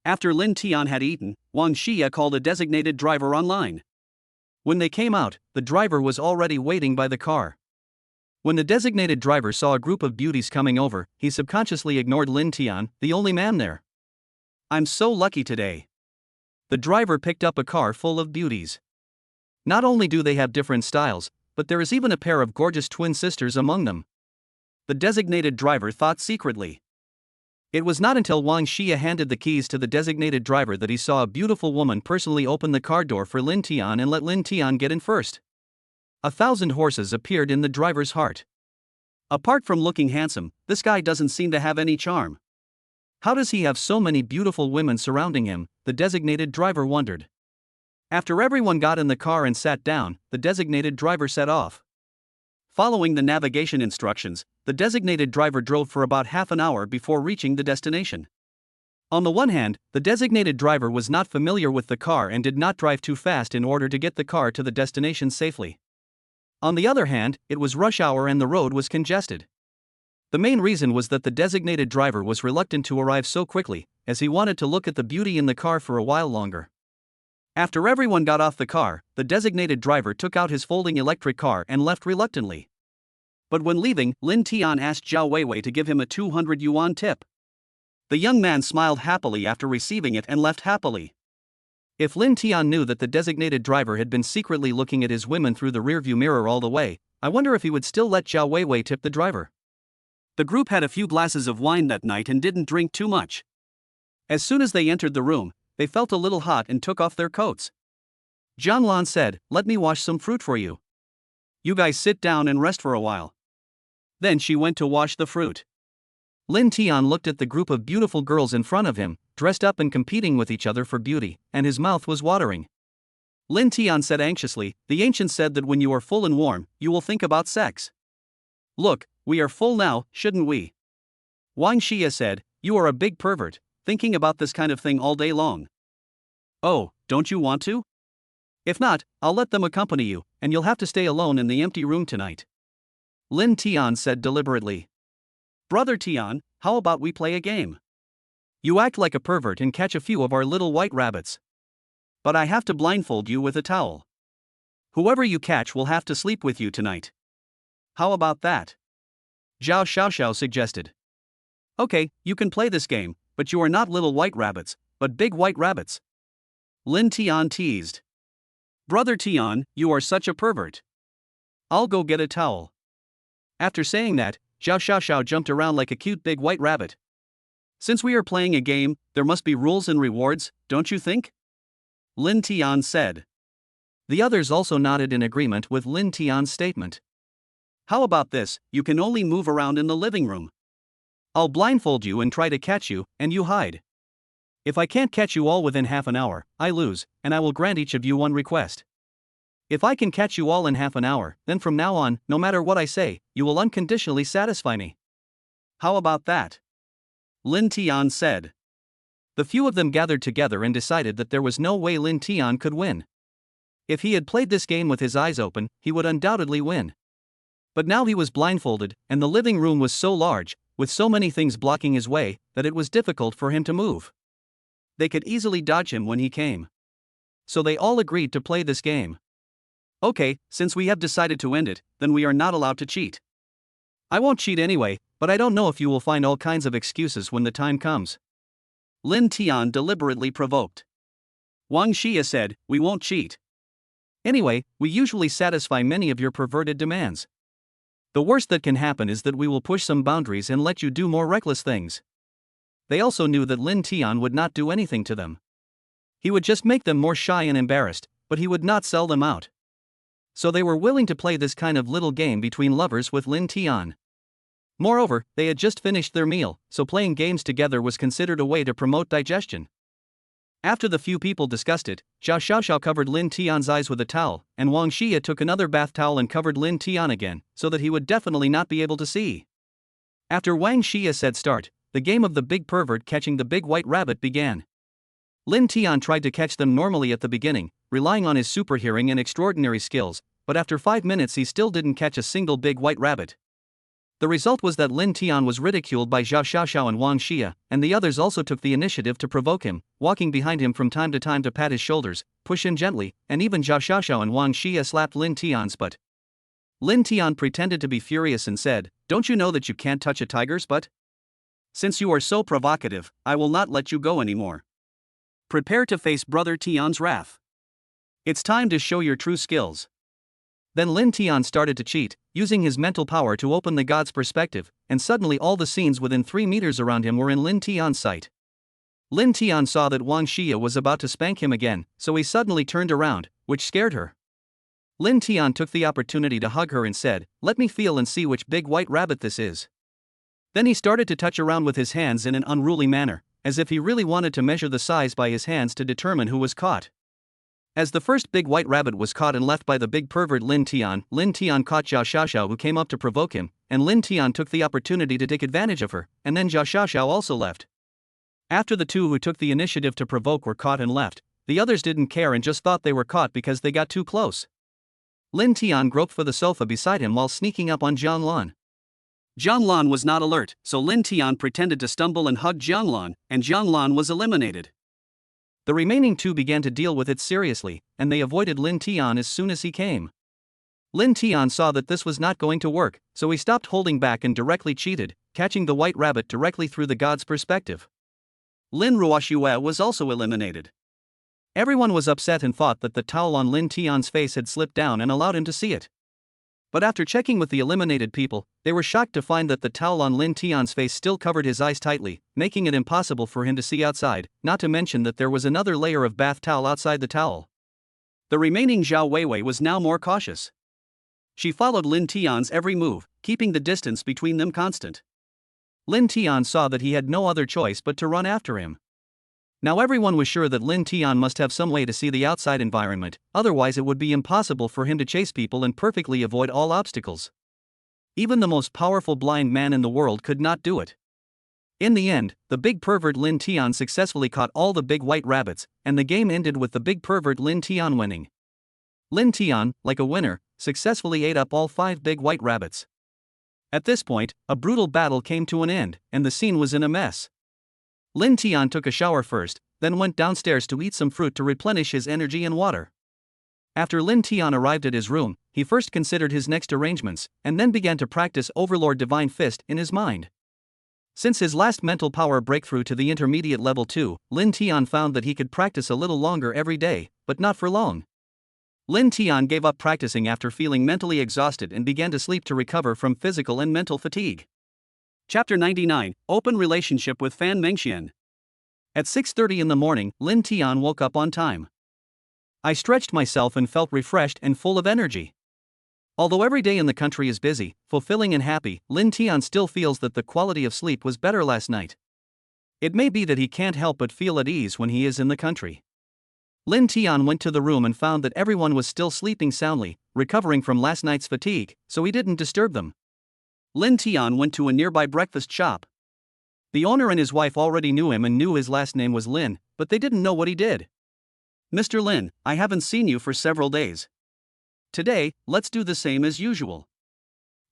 After Linton had eaten, Wang Shia called a designated driver online. When they came out, the driver was already waiting by the car. When the designated driver saw a group of beauties coming over, he subconsciously ignored Linton, the only man there. I'm so lucky today. The driver picked up a car full of beauties. Not only do they have different styles, but there is even a pair of gorgeous twin sisters among them. The designated driver thought secretly. It was not until Wang Shia handed the keys to the designated driver that he saw a beautiful woman personally open the car door for Linton and let Linton get in first. 1,000 horses appeared in the driver's heart. Apart from looking handsome, this guy doesn't seem to have any charm. How does he have so many beautiful women surrounding him? The designated driver wondered. After everyone got in the car and sat down, the designated driver set off. Following the navigation instructions, the designated driver drove for about half an hour before reaching the destination. On the one hand, the designated driver was not familiar with the car and did not drive too fast in order to get the car to the destination safely. On the other hand, it was rush hour and the road was congested. The main reason was that the designated driver was reluctant to arrive so quickly, as he wanted to look at the beauty in the car for a while longer. After everyone got off the car, the designated driver took out his folding electric car and left reluctantly. But when leaving, Linton asked Zhao Weiwei to give him a 200 yuan tip. The young man smiled happily after receiving it and left happily. If Linton knew that the designated driver had been secretly looking at his women through the rearview mirror all the way, I wonder if he would still let Zhao Weiwei tip the driver. The group had a few glasses of wine that night and didn't drink too much. As soon as they entered the room, they felt a little hot and took off their coats. Jang Lan said, "Let me wash some fruit for you. You guys sit down and rest for a while." Then she went to wash the fruit. Linton looked at the group of beautiful girls in front of him, dressed up and competing with each other for beauty, and his mouth was watering. Linton said anxiously, "The ancients said that when you are full and warm, you will think about sex. Look, we are full now, shouldn't we?" Wang Shia said, "You are a big pervert, thinking about this kind of thing all day long. Oh, don't you want to? If not, I'll let them accompany you, and you'll have to stay alone in the empty room tonight." Linton said deliberately. "Brother Tian, how about we play a game? You act like a pervert and catch a few of our little white rabbits. But I have to blindfold you with a towel. Whoever you catch will have to sleep with you tonight. How about that?" Zhao Xiaoxiao suggested. "Okay, you can play this game, but you are not little white rabbits, but big white rabbits." Linton teased. "Brother Tian, you are such a pervert. I'll go get a towel." After saying that, Zhao Xiaoxiao jumped around like a cute big white rabbit. "Since we are playing a game, there must be rules and rewards, don't you think?" Linton said. The others also nodded in agreement with Linton's statement. "How about this, you can only move around in the living room. I'll blindfold you and try to catch you, and you hide. If I can't catch you all within half an hour, I lose, and I will grant each of you one request. If I can catch you all in half an hour, then from now on, no matter what I say, you will unconditionally satisfy me. How about that?" Lin Tian said. The few of them gathered together and decided that there was no way Lin Tian could win. If he had played this game with his eyes open, he would undoubtedly win. But now he was blindfolded, and the living room was so large, with so many things blocking his way, that it was difficult for him to move. They could easily dodge him when he came. So they all agreed to play this game. Okay, since we have decided to end it, then we are not allowed to cheat. I won't cheat anyway, but I don't know if you will find all kinds of excuses when the time comes. Lin Tian deliberately provoked. Wang Shia said, we won't cheat. Anyway, we usually satisfy many of your perverted demands. The worst that can happen is that we will push some boundaries and let you do more reckless things. They also knew that Lin Tian would not do anything to them. He would just make them more shy and embarrassed, but he would not sell them out. So they were willing to play this kind of little game between lovers with Lin Tian. Moreover, they had just finished their meal, so playing games together was considered a way to promote digestion. After the few people discussed it, Zhao Xiaoxiao covered Lin Tian's eyes with a towel, and Wang Xia took another bath towel and covered Lin Tian again, so that he would definitely not be able to see. After Wang Xia said start, the game of the big pervert catching the big white rabbit began. Lin Tian tried to catch them normally at the beginning, relying on his super hearing and extraordinary skills, but after 5 minutes he still didn't catch a single big white rabbit. The result was that Lin Tian was ridiculed by Zhao Xiaoxiao and Wang Xia, and the others also took the initiative to provoke him, walking behind him from time to pat his shoulders, push him gently, and even Zhao Xiaoxiao and Wang Xia slapped Lin Tian's butt. Lin Tian pretended to be furious and said, "Don't you know that you can't touch a tiger's butt? Since you are so provocative, I will not let you go anymore. Prepare to face Brother Tian's wrath. It's time to show your true skills." Then Lin Tian started to cheat, using his mental power to open the god's perspective, and suddenly all the scenes within 3 meters around him were in Lin Tian's sight. Lin Tian saw that Wang Xia was about to spank him again, so he suddenly turned around, which scared her. Lin Tian took the opportunity to hug her and said, "Let me feel and see which big white rabbit this is." Then he started to touch around with his hands in an unruly manner, as if he really wanted to measure the size by his hands to determine who was caught. As the first big white rabbit was caught and left by the big pervert Lin Tian caught Zhao Xiaoxiao, who came up to provoke him, and Lin Tian took the opportunity to take advantage of her, and then Zhao Xiaoxiao also left. After the two who took the initiative to provoke were caught and left, the others didn't care and just thought they were caught because they got too close. Lin Tian groped for the sofa beside him while sneaking up on Jang Lan. Jang Lan was not alert, so Lin Tian pretended to stumble and hugged Jang Lan, and Jang Lan was eliminated. The remaining two began to deal with it seriously, and they avoided Lin Tian as soon as he came. Lin Tian saw that this was not going to work, so he stopped holding back and directly cheated, catching the white rabbit directly through the god's perspective. Lin Ruashua was also eliminated. Everyone was upset and thought that the towel on Lin Tian's face had slipped down and allowed him to see it. But after checking with the eliminated people, they were shocked to find that the towel on Lin Tian's face still covered his eyes tightly, making it impossible for him to see outside, not to mention that there was another layer of bath towel outside the towel. The remaining Zhao Weiwei was now more cautious. She followed Lin Tian's every move, keeping the distance between them constant. Lin Tian saw that he had no other choice but to run after him. Now everyone was sure that Lin Tian must have some way to see the outside environment, otherwise it would be impossible for him to chase people and perfectly avoid all obstacles. Even the most powerful blind man in the world could not do it. In the end, the big pervert Lin Tian successfully caught all the big white rabbits, and the game ended with the big pervert Lin Tian winning. Lin Tian, like a winner, successfully ate up all 5 big white rabbits. At this point, a brutal battle came to an end, and the scene was in a mess. Lin Tian took a shower first, then went downstairs to eat some fruit to replenish his energy and water. After Lin Tian arrived at his room, he first considered his next arrangements, and then began to practice Overlord Divine Fist in his mind. Since his last mental power breakthrough to the intermediate level 2, Lin Tian found that he could practice a little longer every day, but not for long. Lin Tian gave up practicing after feeling mentally exhausted and began to sleep to recover from physical and mental fatigue. Chapter 99, Open Relationship with Fan Mengxian. At 6:30 in the morning, Lin Tian woke up on time. I stretched myself and felt refreshed and full of energy. Although every day in the country is busy, fulfilling and happy, Lin Tian still feels that the quality of sleep was better last night. It may be that he can't help but feel at ease when he is in the country. Lin Tian went to the room and found that everyone was still sleeping soundly, recovering from last night's fatigue, so he didn't disturb them. Lin Tian went to a nearby breakfast shop. The owner and his wife already knew him and knew his last name was Lin, but they didn't know what he did. Mr. Lin, I haven't seen you for several days. Today, let's do the same as usual.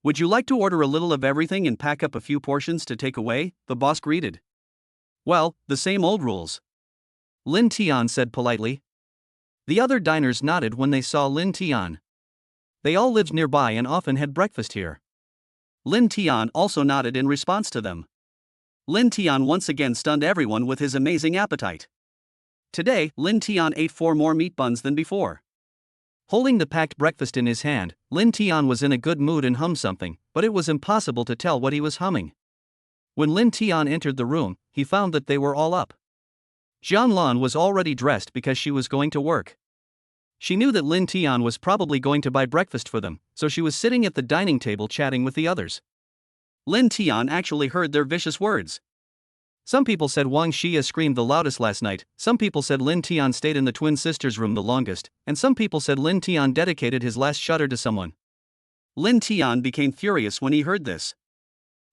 Would you like to order a little of everything and pack up a few portions to take away? The boss greeted. Well, the same old rules. Lin Tian said politely. The other diners nodded when they saw Lin Tian. They all lived nearby and often had breakfast here. Lin Tian also nodded in response to them. Lin Tian once again stunned everyone with his amazing appetite. Today, Lin Tian ate 4 more meat buns than before. Holding the packed breakfast in his hand, Lin Tian was in a good mood and hummed something, but it was impossible to tell what he was humming. When Lin Tian entered the room, he found that they were all up. Jang Lan was already dressed because she was going to work. She knew that Lin Tian was probably going to buy breakfast for them, so she was sitting at the dining table chatting with the others. Lin Tian actually heard their vicious words. Some people said Wang Shia screamed the loudest last night, some people said Lin Tian stayed in the twin sisters' room the longest, and some people said Lin Tian dedicated his last shudder to someone. Lin Tian became furious when he heard this.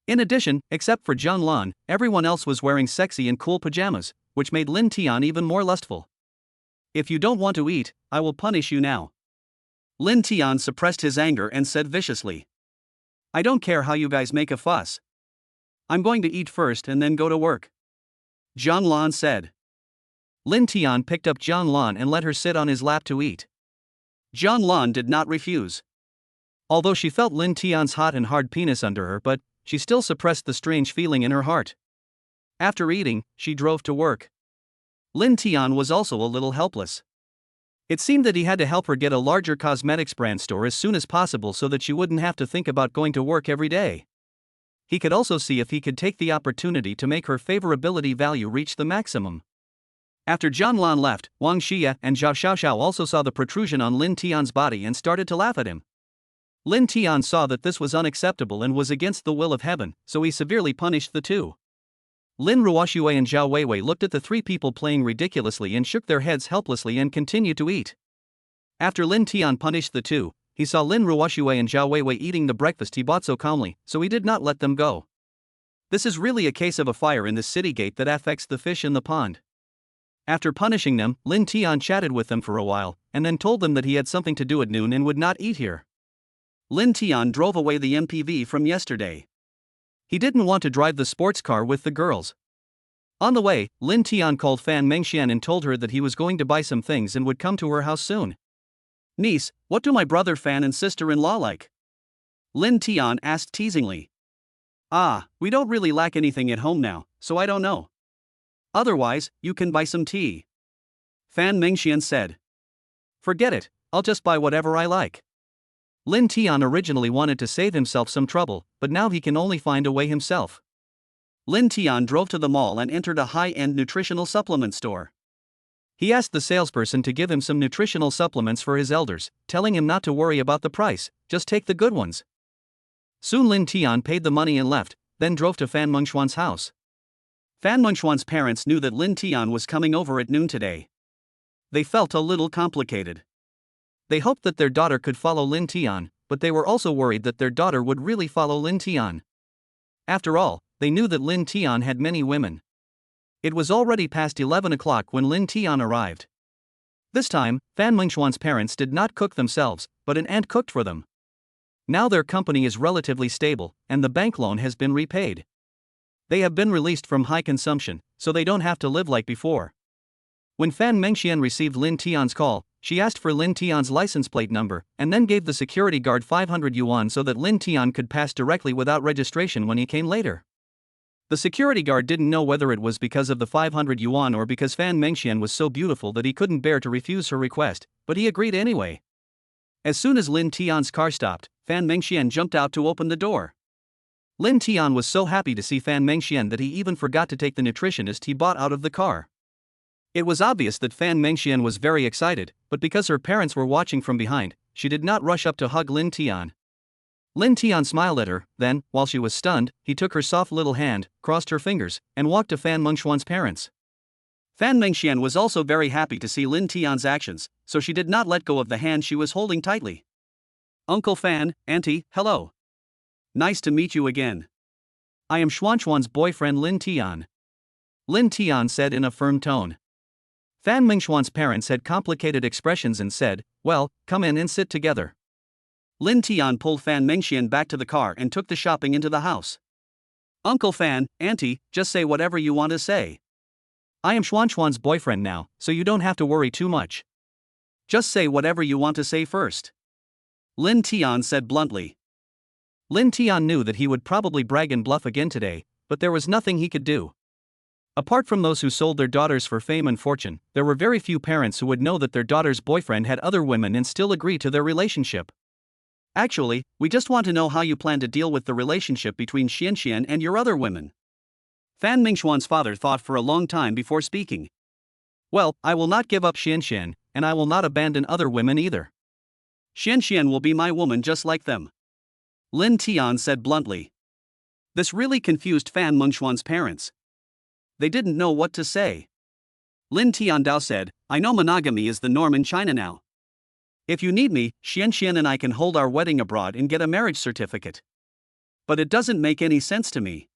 In addition, except for Jang Lan, everyone else was wearing sexy and cool pajamas, which made Lin Tian even more lustful. If you don't want to eat, I will punish you now. Lin Tian suppressed his anger and said viciously. I don't care how you guys make a fuss. I'm going to eat first and then go to work. Jang Lan said. Lin Tian picked up Jang Lan and let her sit on his lap to eat. Jang Lan did not refuse. Although she felt Lin Tian's hot and hard penis under her, but she still suppressed the strange feeling in her heart. After eating, she drove to work. Lin Tian was also a little helpless. It seemed that he had to help her get a larger cosmetics brand store as soon as possible so that she wouldn't have to think about going to work every day. He could also see if he could take the opportunity to make her favorability value reach the maximum. After Jang Lan left, Wang Shia and Zhao Xiaoxiao also saw the protrusion on Lin Tian's body and started to laugh at him. Lin Tian saw that this was unacceptable and was against the will of heaven, so he severely punished the two. Lin Ruashua and Zhao Weiwei looked at the 3 people playing ridiculously and shook their heads helplessly and continued to eat. After Lin Tian punished the two, he saw Lin Ruashua and Zhao Weiwei eating the breakfast he bought so calmly, so he did not let them go. This is really a case of a fire in the city gate that affects the fish in the pond. After punishing them, Lin Tian chatted with them for a while, and then told them that he had something to do at noon and would not eat here. Lin Tian drove away the MPV from yesterday. He didn't want to drive the sports car with the girls. On the way, Lin Tian called Fan Mengxian and told her that he was going to buy some things and would come to her house soon. Niece, what do my brother Fan and sister-in-law like? Lin Tian asked teasingly. Ah, we don't really lack anything at home now, so I don't know. Otherwise, you can buy some tea. Fan Mengxian said. Forget it, I'll just buy whatever I like. Lin Tian originally wanted to save himself some trouble, but now he can only find a way himself. Lin Tian drove to the mall and entered a high-end nutritional supplement store. He asked the salesperson to give him some nutritional supplements for his elders, telling him not to worry about the price, just take the good ones. Soon Lin Tian paid the money and left, then drove to Fan Mengxuan's house. Fan Mengxuan's parents knew that Lin Tian was coming over at noon today. They felt a little complicated. They hoped that their daughter could follow Lin Tian, but they were also worried that their daughter would really follow Lin Tian. After all, they knew that Lin Tian had many women. It was already past 11 o'clock when Lin Tian arrived. This time, Fan Mengxuan's parents did not cook themselves, but an aunt cooked for them. Now their company is relatively stable, and the bank loan has been repaid. They have been released from high consumption, so they don't have to live like before. When Fan Mengxian received Lin Tian's call, she asked for Lin Tian's license plate number, and then gave the security guard 500 yuan so that Lin Tian could pass directly without registration when he came later. The security guard didn't know whether it was because of the 500 yuan or because Fan Mengxian was so beautiful that he couldn't bear to refuse her request, but he agreed anyway. As soon as Lin Tian's car stopped, Fan Mengxian jumped out to open the door. Lin Tian was so happy to see Fan Mengxian that he even forgot to take the nutritionist he bought out of the car. It was obvious that Fan Mengxian was very excited, but because her parents were watching from behind, she did not rush up to hug Lin Tian. Lin Tian smiled at her, then, while she was stunned, he took her soft little hand, crossed her fingers, and walked to Fan Mengxuan's parents. Fan Mengxian was also very happy to see Lin Tian's actions, so she did not let go of the hand she was holding tightly. Uncle Fan, Auntie, hello. Nice to meet you again. I am Xuanxuan's boyfriend Lin Tian. Lin Tian said in a firm tone. Fan Mingxuan's parents had complicated expressions and said, well, come in and sit together. Lin Tian pulled Fan Mengxian back to the car and took the shopping into the house. Uncle Fan, Auntie, just say whatever you want to say. I am Xuanxuan's boyfriend now, so you don't have to worry too much. Just say whatever you want to say first. Lin Tian said bluntly. Lin Tian knew that he would probably brag and bluff again today, but there was nothing he could do. Apart from those who sold their daughters for fame and fortune, there were very few parents who would know that their daughter's boyfriend had other women and still agree to their relationship. Actually, we just want to know how you plan to deal with the relationship between Xianxian and your other women. Fan Mingxuan's father thought for a long time before speaking. Well, I will not give up Xianxian, and I will not abandon other women either. Xianxian will be my woman just like them. Lin Tian said bluntly. This really confused Fan Mingxuan's parents. They didn't know what to say. Lin Tiandao said, I know monogamy is the norm in China now. If you need me, Xianxian and I can hold our wedding abroad and get a marriage certificate. But it doesn't make any sense to me.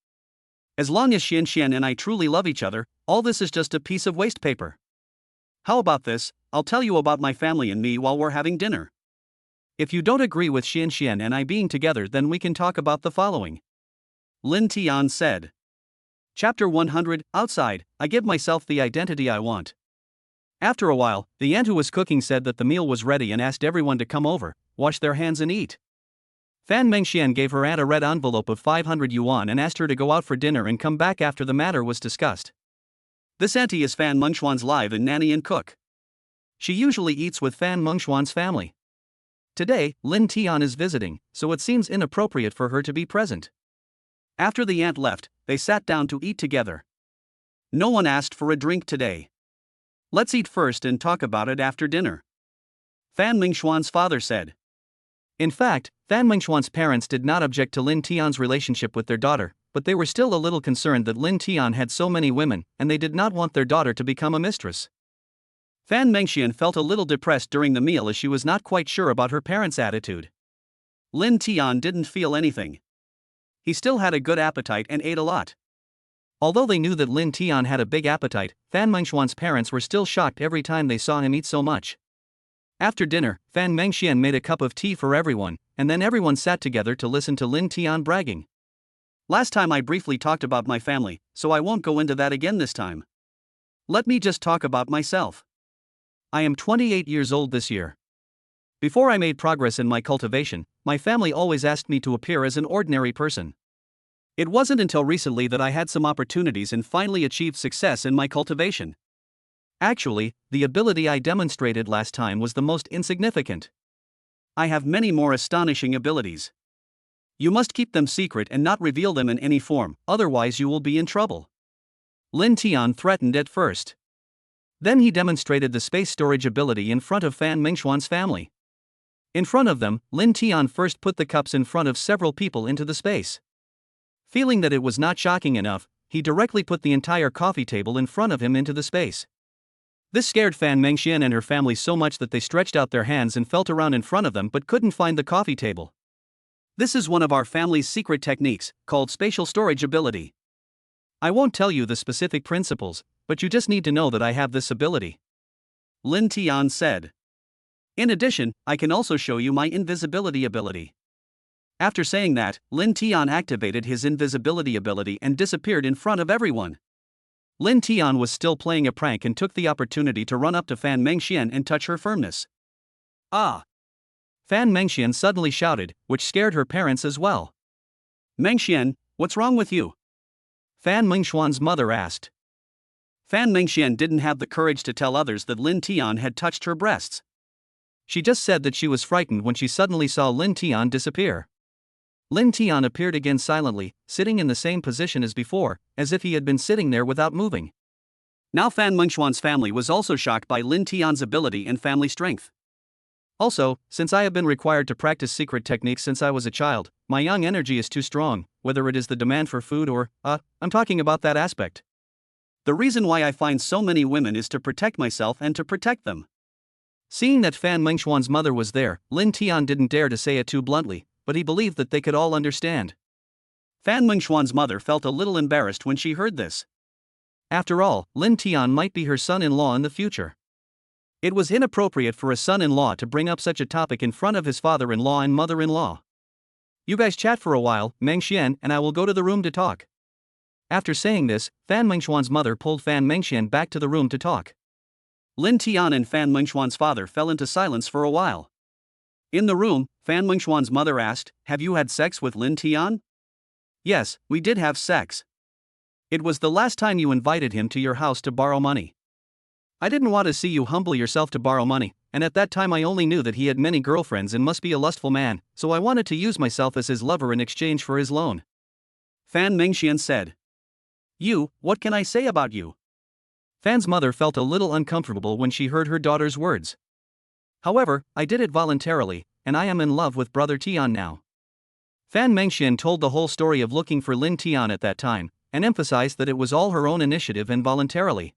As long as Xianxian and I truly love each other, all this is just a piece of waste paper. How about this, I'll tell you about my family and me while we're having dinner. If you don't agree with Xianxian and I being together, then we can talk about the following. Lin Tian said. Chapter 100, Outside, I give myself the identity I want. After a while, the aunt who was cooking said that the meal was ready and asked everyone to come over, wash their hands and eat. Fan Mengxian gave her aunt a red envelope of 500 yuan and asked her to go out for dinner and come back after the matter was discussed. This auntie is Fan Mengxuan's live-in nanny and cook. She usually eats with Fan Mengxuan's family. Today, Lin Tian is visiting, so it seems inappropriate for her to be present. After the aunt left, they sat down to eat together. No one asked for a drink today. Let's eat first and talk about it after dinner. Fan Mingxuan's father said. In fact, Fan Mingxuan's parents did not object to Lin Tian's relationship with their daughter, but they were still a little concerned that Lin Tian had so many women, and they did not want their daughter to become a mistress. Fan Mengxian felt a little depressed during the meal as she was not quite sure about her parents' attitude. Lin Tian didn't feel anything. He still had a good appetite and ate a lot. Although they knew that Lin Tian had a big appetite, Fan Mengxuan's parents were still shocked every time they saw him eat so much. After dinner, Fan Mengxian made a cup of tea for everyone, and then everyone sat together to listen to Lin Tian bragging. Last time I briefly talked about my family, so I won't go into that again this time. Let me just talk about myself. I am 28 years old this year. Before I made progress in my cultivation, my family always asked me to appear as an ordinary person. It wasn't until recently that I had some opportunities and finally achieved success in my cultivation. Actually, the ability I demonstrated last time was the most insignificant. I have many more astonishing abilities. You must keep them secret and not reveal them in any form, otherwise you will be in trouble. Lin Tian threatened at first. Then he demonstrated the space storage ability in front of Fan Mingxuan's family. In front of them, Lin Tian first put the cups in front of several people into the space. Feeling that it was not shocking enough, he directly put the entire coffee table in front of him into the space. This scared Fan Mengxian and her family so much that they stretched out their hands and felt around in front of them but couldn't find the coffee table. This is one of our family's secret techniques, called spatial storage ability. I won't tell you the specific principles, but you just need to know that I have this ability. Lin Tian said. In addition, I can also show you my invisibility ability. After saying that, Lin Tian activated his invisibility ability and disappeared in front of everyone. Lin Tian was still playing a prank and took the opportunity to run up to Fan Mengxian and touch her firmness. Ah! Fan Mengxian suddenly shouted, which scared her parents as well. Mengxian, what's wrong with you? Fan Mengxuan's mother asked. Fan Mengxian didn't have the courage to tell others that Lin Tian had touched her breasts. She just said that she was frightened when she suddenly saw Lin Tian disappear. Lin Tian appeared again silently, sitting in the same position as before, as if he had been sitting there without moving. Now Fan Mengxuan's family was also shocked by Lin Tian's ability and family strength. Also, since I have been required to practice secret techniques since I was a child, my young energy is too strong, whether it is the demand for food or, I'm talking about that aspect. The reason why I find so many women is to protect myself and to protect them. Seeing that Fan Mengxuan's mother was there, Lin Tian didn't dare to say it too bluntly, but he believed that they could all understand. Fan Mengxuan's mother felt a little embarrassed when she heard this. After all, Lin Tian might be her son-in-law in the future. It was inappropriate for a son-in-law to bring up such a topic in front of his father-in-law and mother-in-law. You guys chat for a while, Mengxian and I will go to the room to talk. After saying this, Fan Mengxuan's mother pulled Fan Mengxian back to the room to talk. Lin Tian and Fan Mengxuan's father fell into silence for a while. In the room, Fan Mengxuan's mother asked, "Have you had sex with Lin Tian?" "Yes, we did have sex. It was the last time you invited him to your house to borrow money. I didn't want to see you humble yourself to borrow money, and at that time I only knew that he had many girlfriends and must be a lustful man, so I wanted to use myself as his lover in exchange for his loan." Fan Mengxian said. What can I say about you?" Fan's mother felt a little uncomfortable when she heard her daughter's words. "However, I did it voluntarily, and I am in love with brother Tian now." Fan Mengxian told the whole story of looking for Lin Tian at that time, and emphasized that it was all her own initiative and voluntarily.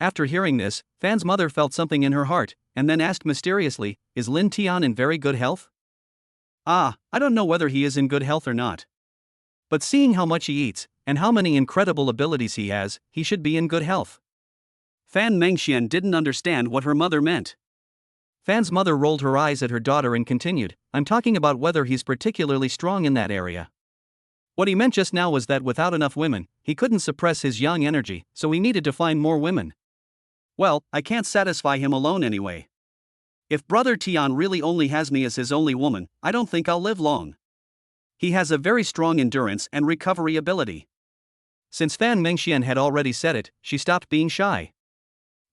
After hearing this, Fan's mother felt something in her heart, and then asked mysteriously, "Is Lin Tian in very good health?" I don't know whether he is in good health or not. But seeing how much he eats, and how many incredible abilities he has, he should be in good health." Fan Mengxian didn't understand what her mother meant. Fan's mother rolled her eyes at her daughter and continued, "I'm talking about whether he's particularly strong in that area. What he meant just now was that without enough women, he couldn't suppress his young energy, so he needed to find more women." "Well, I can't satisfy him alone anyway. If brother Tian really only has me as his only woman, I don't think I'll live long. He has a very strong endurance and recovery ability." Since Fan Mengxian had already said it, she stopped being shy.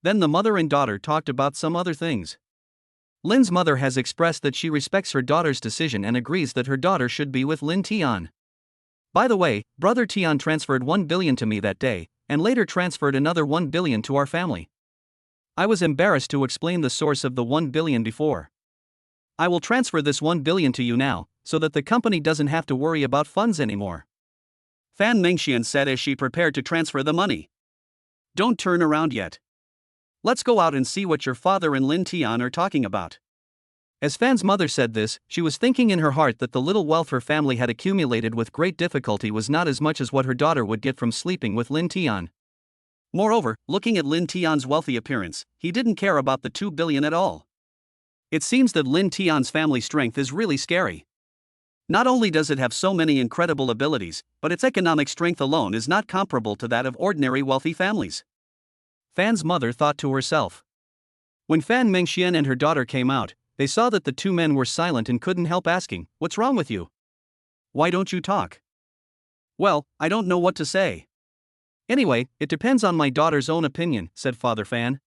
Then the mother and daughter talked about some other things. Lin's mother has expressed that she respects her daughter's decision and agrees that her daughter should be with Lin Tian. "By the way, brother Tian transferred 1 billion to me that day, and later transferred another 1 billion to our family. I was embarrassed to explain the source of the 1 billion before. I will transfer this 1 billion to you now, so that the company doesn't have to worry about funds anymore." Fan Mengxian said as she prepared to transfer the money. "Don't turn around yet. Let's go out and see what your father and Lin Tian are talking about." As Fan's mother said this, she was thinking in her heart that the little wealth her family had accumulated with great difficulty was not as much as what her daughter would get from sleeping with Lin Tian. Moreover, looking at Lin Tian's wealthy appearance, he didn't care about the 2 billion at all. It seems that Lin Tian's family strength is really scary. Not only does it have so many incredible abilities, but its economic strength alone is not comparable to that of ordinary wealthy families. Fan's mother thought to herself. When Fan Mengxian and her daughter came out, they saw that the two men were silent and couldn't help asking, "What's wrong with you? Why don't you talk?" "Well, I don't know what to say." "Anyway, it depends on my daughter's own opinion," said Father Fan.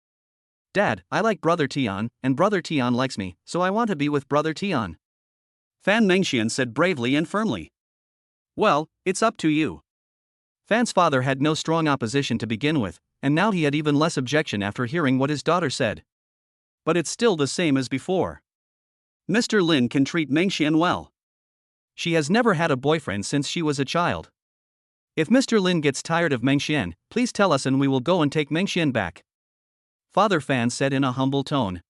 "Dad, I like brother Tian, and brother Tian likes me, so I want to be with brother Tian." Fan Mengxian said bravely and firmly. "Well, it's up to you." Fan's father had no strong opposition to begin with, and now he had even less objection after hearing what his daughter said. But it's still the same as before. Mr. Lin can treat Mengxian well. She has never had a boyfriend since she was a child. If Mr. Lin gets tired of Mengxian, please tell us and we will go and take Mengxian back. Father Fan said in a humble tone.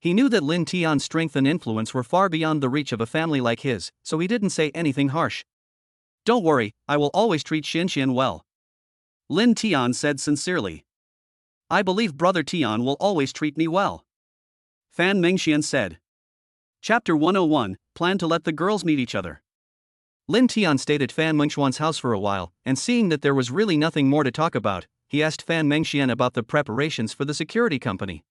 He knew that Lin Tian's strength and influence were far beyond the reach of a family like his, so he didn't say anything harsh. "Don't worry, I will always treat Xianxian well," Lin Tian said sincerely. "I believe brother Tian will always treat me well," Fan Mengxian said. Chapter 101, Plan to let the girls meet each other. Lin Tian stayed at Fan Mengxuan's house for a while, and seeing that there was really nothing more to talk about, he asked Fan Mengxian about the preparations for the security company.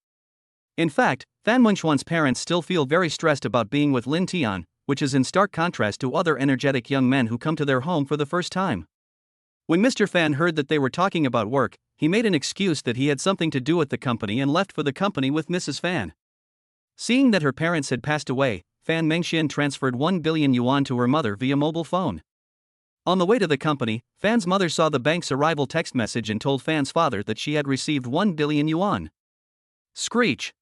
In fact, Fan Mengxuan's parents still feel very stressed about being with Lin Tian, which is in stark contrast to other energetic young men who come to their home for the first time. When Mr. Fan heard that they were talking about work, he made an excuse that he had something to do at the company and left for the company with Mrs. Fan. Seeing that her parents had passed away, Fan Mengxian transferred 1 billion yuan to her mother via mobile phone. On the way to the company, Fan's mother saw the bank's arrival text message and told Fan's father that she had received 1 billion yuan. Screech!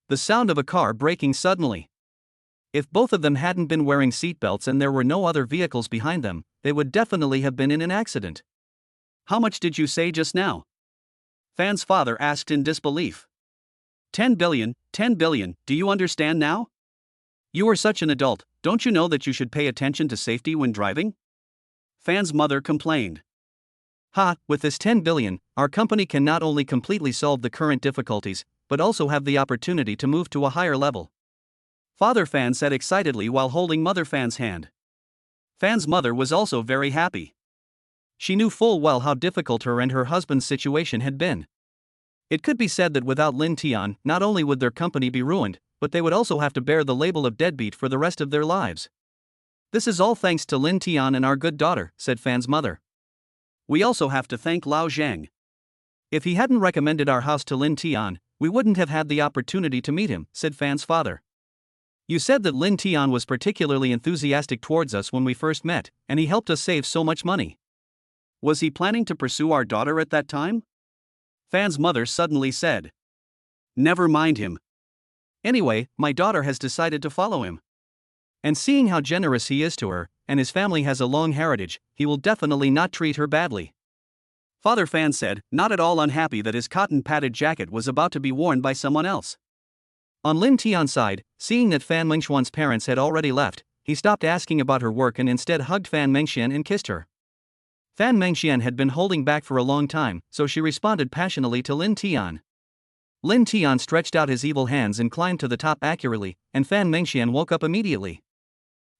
The sound of a car braking suddenly. If both of them hadn't been wearing seatbelts and there were no other vehicles behind them, they would definitely have been in an accident. "How much did you say just now?" Fan's father asked in disbelief. 10 billion, 10 billion, do you understand now? You are such an adult, don't you know that you should pay attention to safety when driving? Fan's mother complained. With this 10 billion, our company can not only completely solve the current difficulties, but also have the opportunity to move to a higher level. Father Fan said excitedly while holding Mother Fan's hand. Fan's mother was also very happy. She knew full well how difficult her and her husband's situation had been. It could be said that without Lin Tian, not only would their company be ruined, but they would also have to bear the label of deadbeat for the rest of their lives. This is all thanks to Lin Tian and our good daughter, said Fan's mother. We also have to thank Lao Zhang. If he hadn't recommended our house to Lin Tian, we wouldn't have had the opportunity to meet him, said Fan's father. You said that Lin Tian was particularly enthusiastic towards us when we first met, and he helped us save so much money. Was he planning to pursue our daughter at that time? Fan's mother suddenly said. Never mind him. Anyway, my daughter has decided to follow him. And seeing how generous he is to her, and his family has a long heritage, he will definitely not treat her badly. Father Fan said, not at all unhappy that his cotton-padded jacket was about to be worn by someone else. On Lin Tian's side, seeing that Fan Mengxuan's parents had already left, he stopped asking about her work and instead hugged Fan Mengxian and kissed her. Fan Mengxian had been holding back for a long time, so she responded passionately to Lin Tian. Lin Tian stretched out his evil hands and climbed to the top accurately, and Fan Mengxian woke up immediately.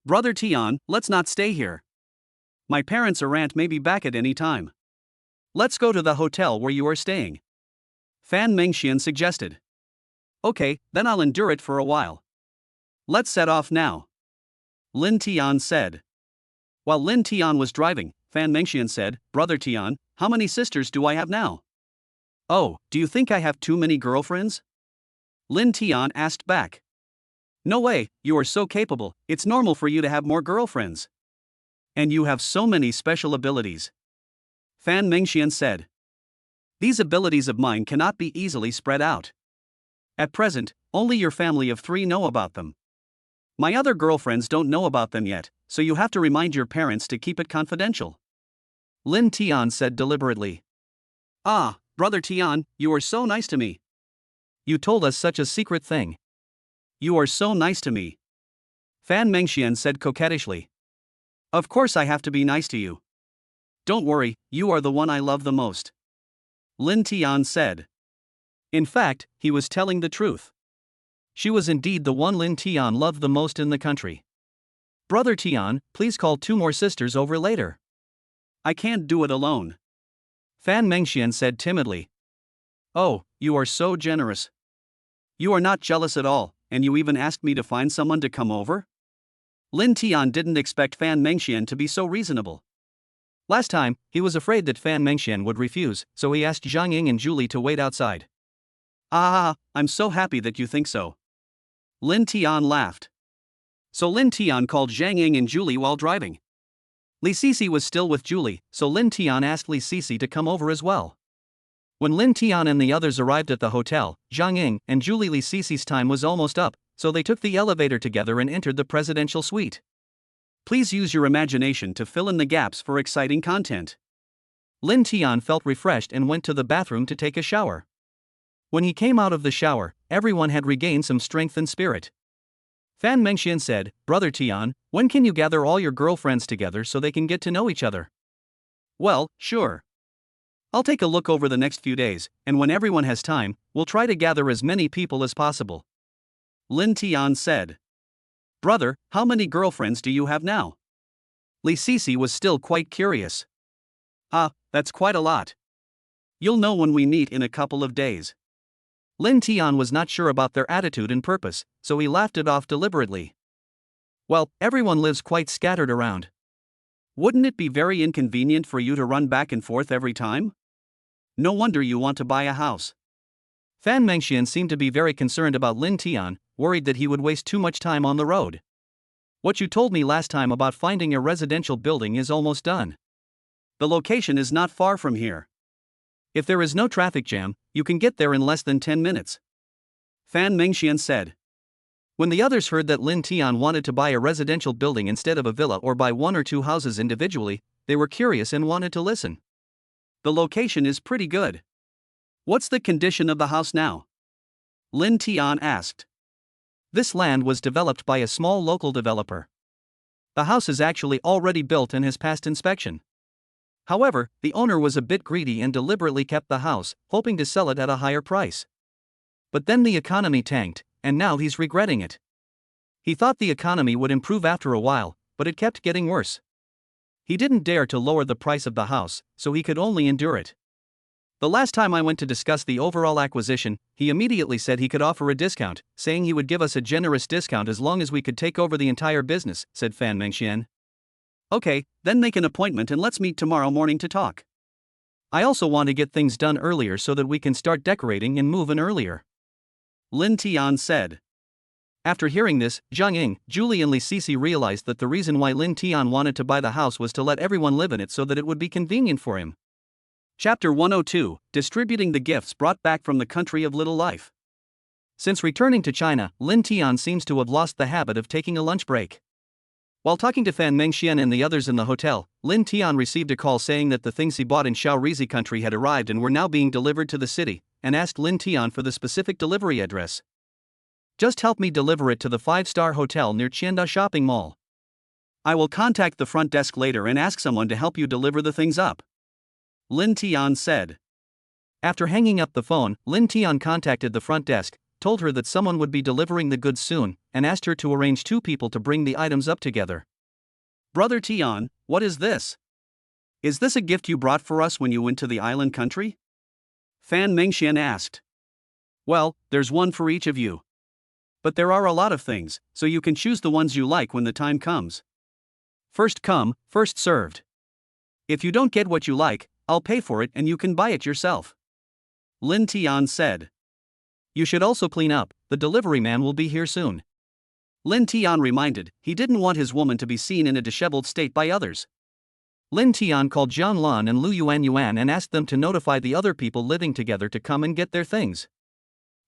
Brother Tian, let's not stay here. My parents or aunt may be back at any time. Let's go to the hotel where you are staying. Fan Mengxian suggested. Okay, then I'll endure it for a while. Let's set off now. Lin Tian said. While Lin Tian was driving, Fan Mengxian said, Brother Tian, how many sisters do I have now? Oh, do you think I have too many girlfriends? Lin Tian asked back. No way, you are so capable, it's normal for you to have more girlfriends. And you have so many special abilities. Fan Mengxian said. These abilities of mine cannot be easily spread out. At present, only your family of 3 know about them. My other girlfriends don't know about them yet, so you have to remind your parents to keep it confidential. Lin Tian said deliberately. Ah, Brother Tian, you are so nice to me. You told us such a secret thing. You are so nice to me. Fan Mengxian said coquettishly. Of course I have to be nice to you. Don't worry, you are the one I love the most. Lin Tian said. In fact, he was telling the truth. She was indeed the one Lin Tian loved the most in the country. Brother Tian, please call 2 more sisters over later. I can't do it alone. Fan Mengxian said timidly. Oh, you are so generous. You are not jealous at all, and you even asked me to find someone to come over? Lin Tian didn't expect Fan Mengxian to be so reasonable. Last time, he was afraid that Fan Mengxian would refuse, so he asked Zhang Ying and Julie to wait outside. I'm so happy that you think so. Lin Tian laughed. So Lin Tian called Zhang Ying and Julie while driving. Liisi was still with Julie, so Lin Tian asked Liisi to come over as well. When Lin Tian and the others arrived at the hotel, Zhang Ying and Julie Liisi's time was almost up, so they took the elevator together and entered the presidential suite. Please use your imagination to fill in the gaps for exciting content. Lin Tian felt refreshed and went to the bathroom to take a shower. When he came out of the shower, everyone had regained some strength and spirit. Fan Mengxian said, Brother Tian, when can you gather all your girlfriends together so they can get to know each other? Well, sure. I'll take a look over the next few days, and when everyone has time, we'll try to gather as many people as possible. Lin Tian said. Brother, how many girlfriends do you have now? Liisi was still quite curious. That's quite a lot. You'll know when we meet in a couple of days. Lin Tian was not sure about their attitude and purpose, so he laughed it off deliberately. Well, everyone lives quite scattered around. Wouldn't it be very inconvenient for you to run back and forth every time? No wonder you want to buy a house. Fan Mengxian seemed to be very concerned about Lin Tian, worried that he would waste too much time on the road. What you told me last time about finding a residential building is almost done. The location is not far from here. If there is no traffic jam, you can get there in less than 10 minutes. Fan Mengxian said. When the others heard that Lin Tian wanted to buy a residential building instead of a villa or buy 1 or 2 houses individually, they were curious and wanted to listen. The location is pretty good. What's the condition of the house now? Lin Tian asked. This land was developed by a small local developer. The house is actually already built and has passed inspection. However, the owner was a bit greedy and deliberately kept the house, hoping to sell it at a higher price. But then the economy tanked, and now he's regretting it. He thought the economy would improve after a while, but it kept getting worse. He didn't dare to lower the price of the house, so he could only endure it. The last time I went to discuss the overall acquisition, he immediately said he could offer a discount, saying he would give us a generous discount as long as we could take over the entire business, said Fan Mengxian. Okay, then make an appointment and let's meet tomorrow morning to talk. I also want to get things done earlier so that we can start decorating and move in earlier, Lin Tian said. After hearing this, Zhang, Julie and Liisi realized that the reason why Lin Tian wanted to buy the house was to let everyone live in it so that it would be convenient for him. Chapter 102, Distributing the Gifts Brought Back from the Country of Little Life. Since returning to China, Lin Tian seems to have lost the habit of taking a lunch break. While talking to Fan Mengxian and the others in the hotel, Lin Tian received a call saying that the things he bought in Shaorizi country had arrived and were now being delivered to the city, and asked Lin Tian for the specific delivery address. Just help me deliver it to the 5-star hotel near Qianda Shopping Mall. I will contact the front desk later and ask someone to help you deliver the things up, Lin Tian said. After hanging up the phone, Lin Tian contacted the front desk, told her that someone would be delivering the goods soon, and asked her to arrange 2 people to bring the items up together. Brother Tian, what is this? Is this a gift you brought for us when you went to the island country? Fan Mengxian asked. Well, there's one for each of you. But there are a lot of things, so you can choose the ones you like when the time comes. First come, first served. If you don't get what you like, I'll pay for it and you can buy it yourself, Lin Tian said. You should also clean up, the delivery man will be here soon, Lin Tian reminded. He didn't want his woman to be seen in a disheveled state by others. Lin Tian called Jang Lan and Lu Yuan and asked them to notify the other people living together to come and get their things.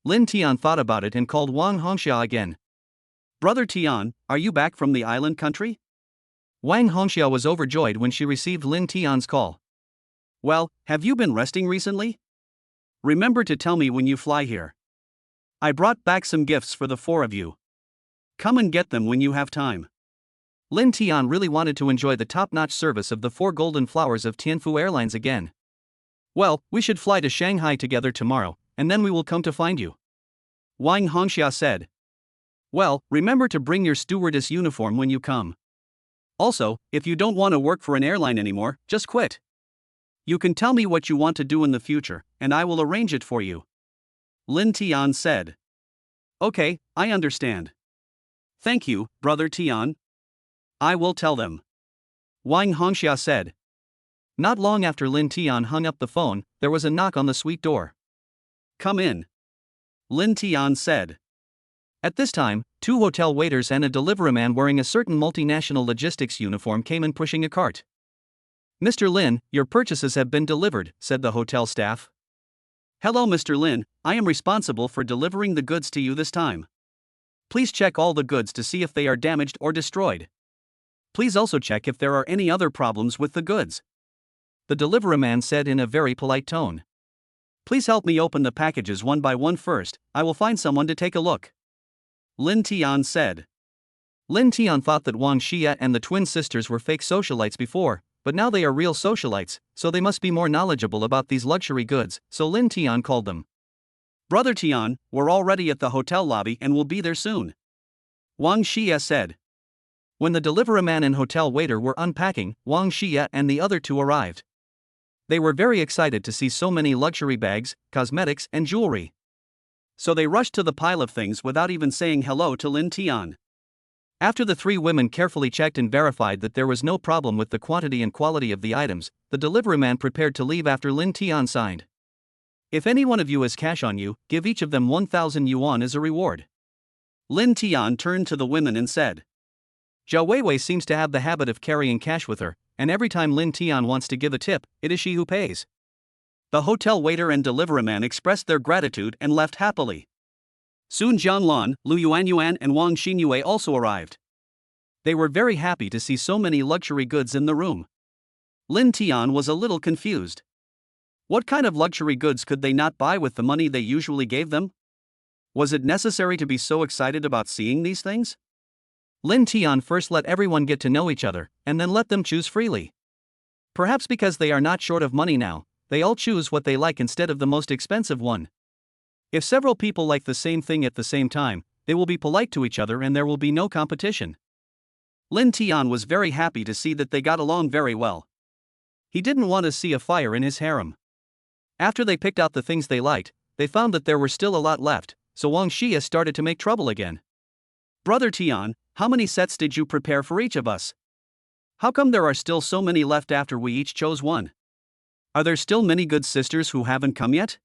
Lin Tian thought about it and called Wang Hongxia again. Brother Tian, are you back from the island country? Wang Hongxia was overjoyed when she received Lin Tian's call. Well, have you been resting recently? Remember to tell me when you fly here. I brought back some gifts for the 4 of you. Come and get them when you have time. Lin Tian really wanted to enjoy the top-notch service of the 4 golden flowers of Tianfu Airlines again. Well, we should fly to Shanghai together tomorrow, and then we will come to find you, Wang Hongxia said. Well, remember to bring your stewardess uniform when you come. Also, if you don't want to work for an airline anymore, just quit. You can tell me what you want to do in the future, and I will arrange it for you, Lin Tian said. Okay, I understand. Thank you, Brother Tian. I will tell them, Wang Hongxia said. Not long after Lin Tian hung up the phone, there was a knock on the suite door. Come in, Lin Tian said. At this time, 2 hotel waiters and a delivery man wearing a certain multinational logistics uniform came in pushing a cart. Mr. Lin, your purchases have been delivered, said the hotel staff. Hello Mr. Lin, I am responsible for delivering the goods to you this time. Please check all the goods to see if they are damaged or destroyed. Please also check if there are any other problems with the goods, the delivery man said in a very polite tone. Please help me open the packages one by one first, I will find someone to take a look, Lin Tian said. Lin Tian thought that Wang Shia and the twin sisters were fake socialites before, but now they are real socialites, so they must be more knowledgeable about these luxury goods, so Lin Tian called them. Brother Tian, we're already at the hotel lobby and will be there soon, Wang Shia said. When the delivery man and hotel waiter were unpacking, Wang Shia and the other 2 arrived. They were very excited to see so many luxury bags, cosmetics and jewelry. So they rushed to the pile of things without even saying hello to Lin Tian. After the 3 women carefully checked and verified that there was no problem with the quantity and quality of the items, the delivery man prepared to leave after Lin Tian signed. If any one of you has cash on you, give each of them 1,000 yuan as a reward. Lin Tian turned to the women and said. Zhao Weiwei seems to have the habit of carrying cash with her, and every time Lin Tian wants to give a tip, it is she who pays. The hotel waiter and delivery man expressed their gratitude and left happily. Soon Jang Lan, Lu Yuan and Wang Xinyue also arrived. They were very happy to see so many luxury goods in the room. Lin Tian was a little confused. What kind of luxury goods could they not buy with the money they usually gave them? Was it necessary to be so excited about seeing these things? Lin Tian first let everyone get to know each other, and then let them choose freely. Perhaps because they are not short of money now, they all choose what they like instead of the most expensive one. If several people like the same thing at the same time, they will be polite to each other and there will be no competition. Lin Tian was very happy to see that they got along very well. He didn't want to see a fire in his harem. After they picked out the things they liked, they found that there were still a lot left, so Wong Shia started to make trouble again. Brother Tian, how many sets did you prepare for each of us? How come there are still so many left after we each chose one? Are there still many good sisters who haven't come yet?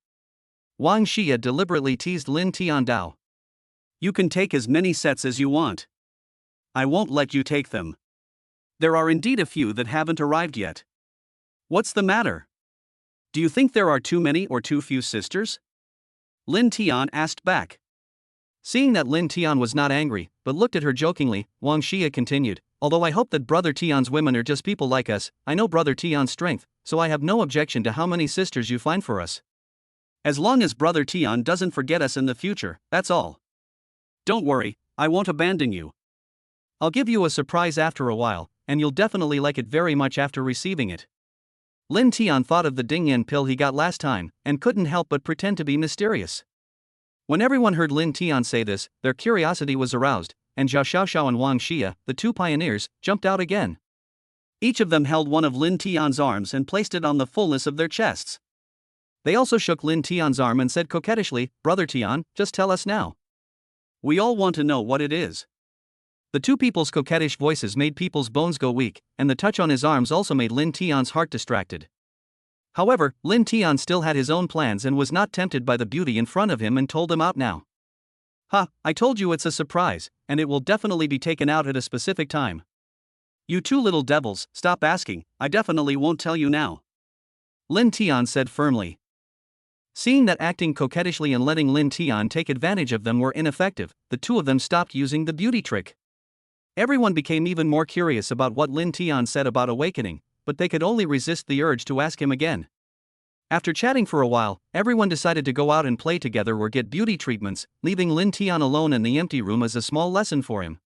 Wang Shia deliberately teased Lin Tian Dao. You can take as many sets as you want. I won't let you take them. There are indeed a few that haven't arrived yet. What's the matter? Do you think there are too many or too few sisters? Lin Tian asked back. Seeing that Lin Tian was not angry, but looked at her jokingly, Wang Shia continued, although I hope that Brother Tian's women are just people like us, I know Brother Tian's strength, so I have no objection to how many sisters you find for us. As long as Brother Tian doesn't forget us in the future, that's all. Don't worry, I won't abandon you. I'll give you a surprise after a while, and you'll definitely like it very much after receiving it. Lin Tian thought of the Dingyan pill he got last time, and couldn't help but pretend to be mysterious. When everyone heard Lin Tian say this, their curiosity was aroused, and Zhao Xiaoxiao and Wang Xia, the two pioneers, jumped out again. Each of them held one of Lin Tian's arms and placed it on the fullness of their chests. They also shook Lin Tian's arm and said coquettishly, Brother Tian, just tell us now. We all want to know what it is. The two people's coquettish voices made people's bones go weak, and the touch on his arms also made Lin Tian's heart distracted. However, Lin Tian still had his own plans and was not tempted by the beauty in front of him and told them out now. Ha, I told you it's a surprise, and it will definitely be taken out at a specific time. You two little devils, stop asking, I definitely won't tell you now. Lin Tian said firmly. Seeing that acting coquettishly and letting Lin Tian take advantage of them were ineffective, the two of them stopped using the beauty trick. Everyone became even more curious about what Lin Tian said about awakening, but they could only resist the urge to ask him again. After chatting for a while, everyone decided to go out and play together or get beauty treatments, leaving Lin Tian alone in the empty room as a small lesson for him.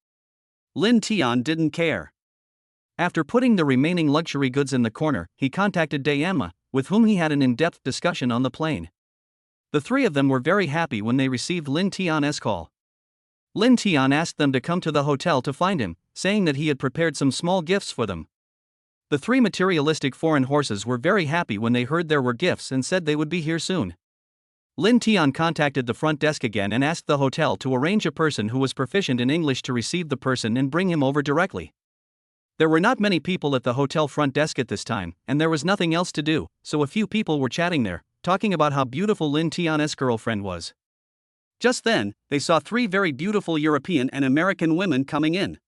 Lin Tian didn't care. After putting the remaining luxury goods in the corner, he contacted Diana, with whom he had an in-depth discussion on the plane. The three of them were very happy when they received Lin Tian's call. Lin Tian asked them to come to the hotel to find him, saying that he had prepared some small gifts for them. The three materialistic foreign horses were very happy when they heard there were gifts and said they would be here soon. Lin Tian contacted the front desk again and asked the hotel to arrange a person who was proficient in English to receive the person and bring him over directly. There were not many people at the hotel front desk at this time, and there was nothing else to do, so a few people were chatting there, talking about how beautiful Lin Tian's girlfriend was. Just then, they saw three very beautiful European and American women coming in.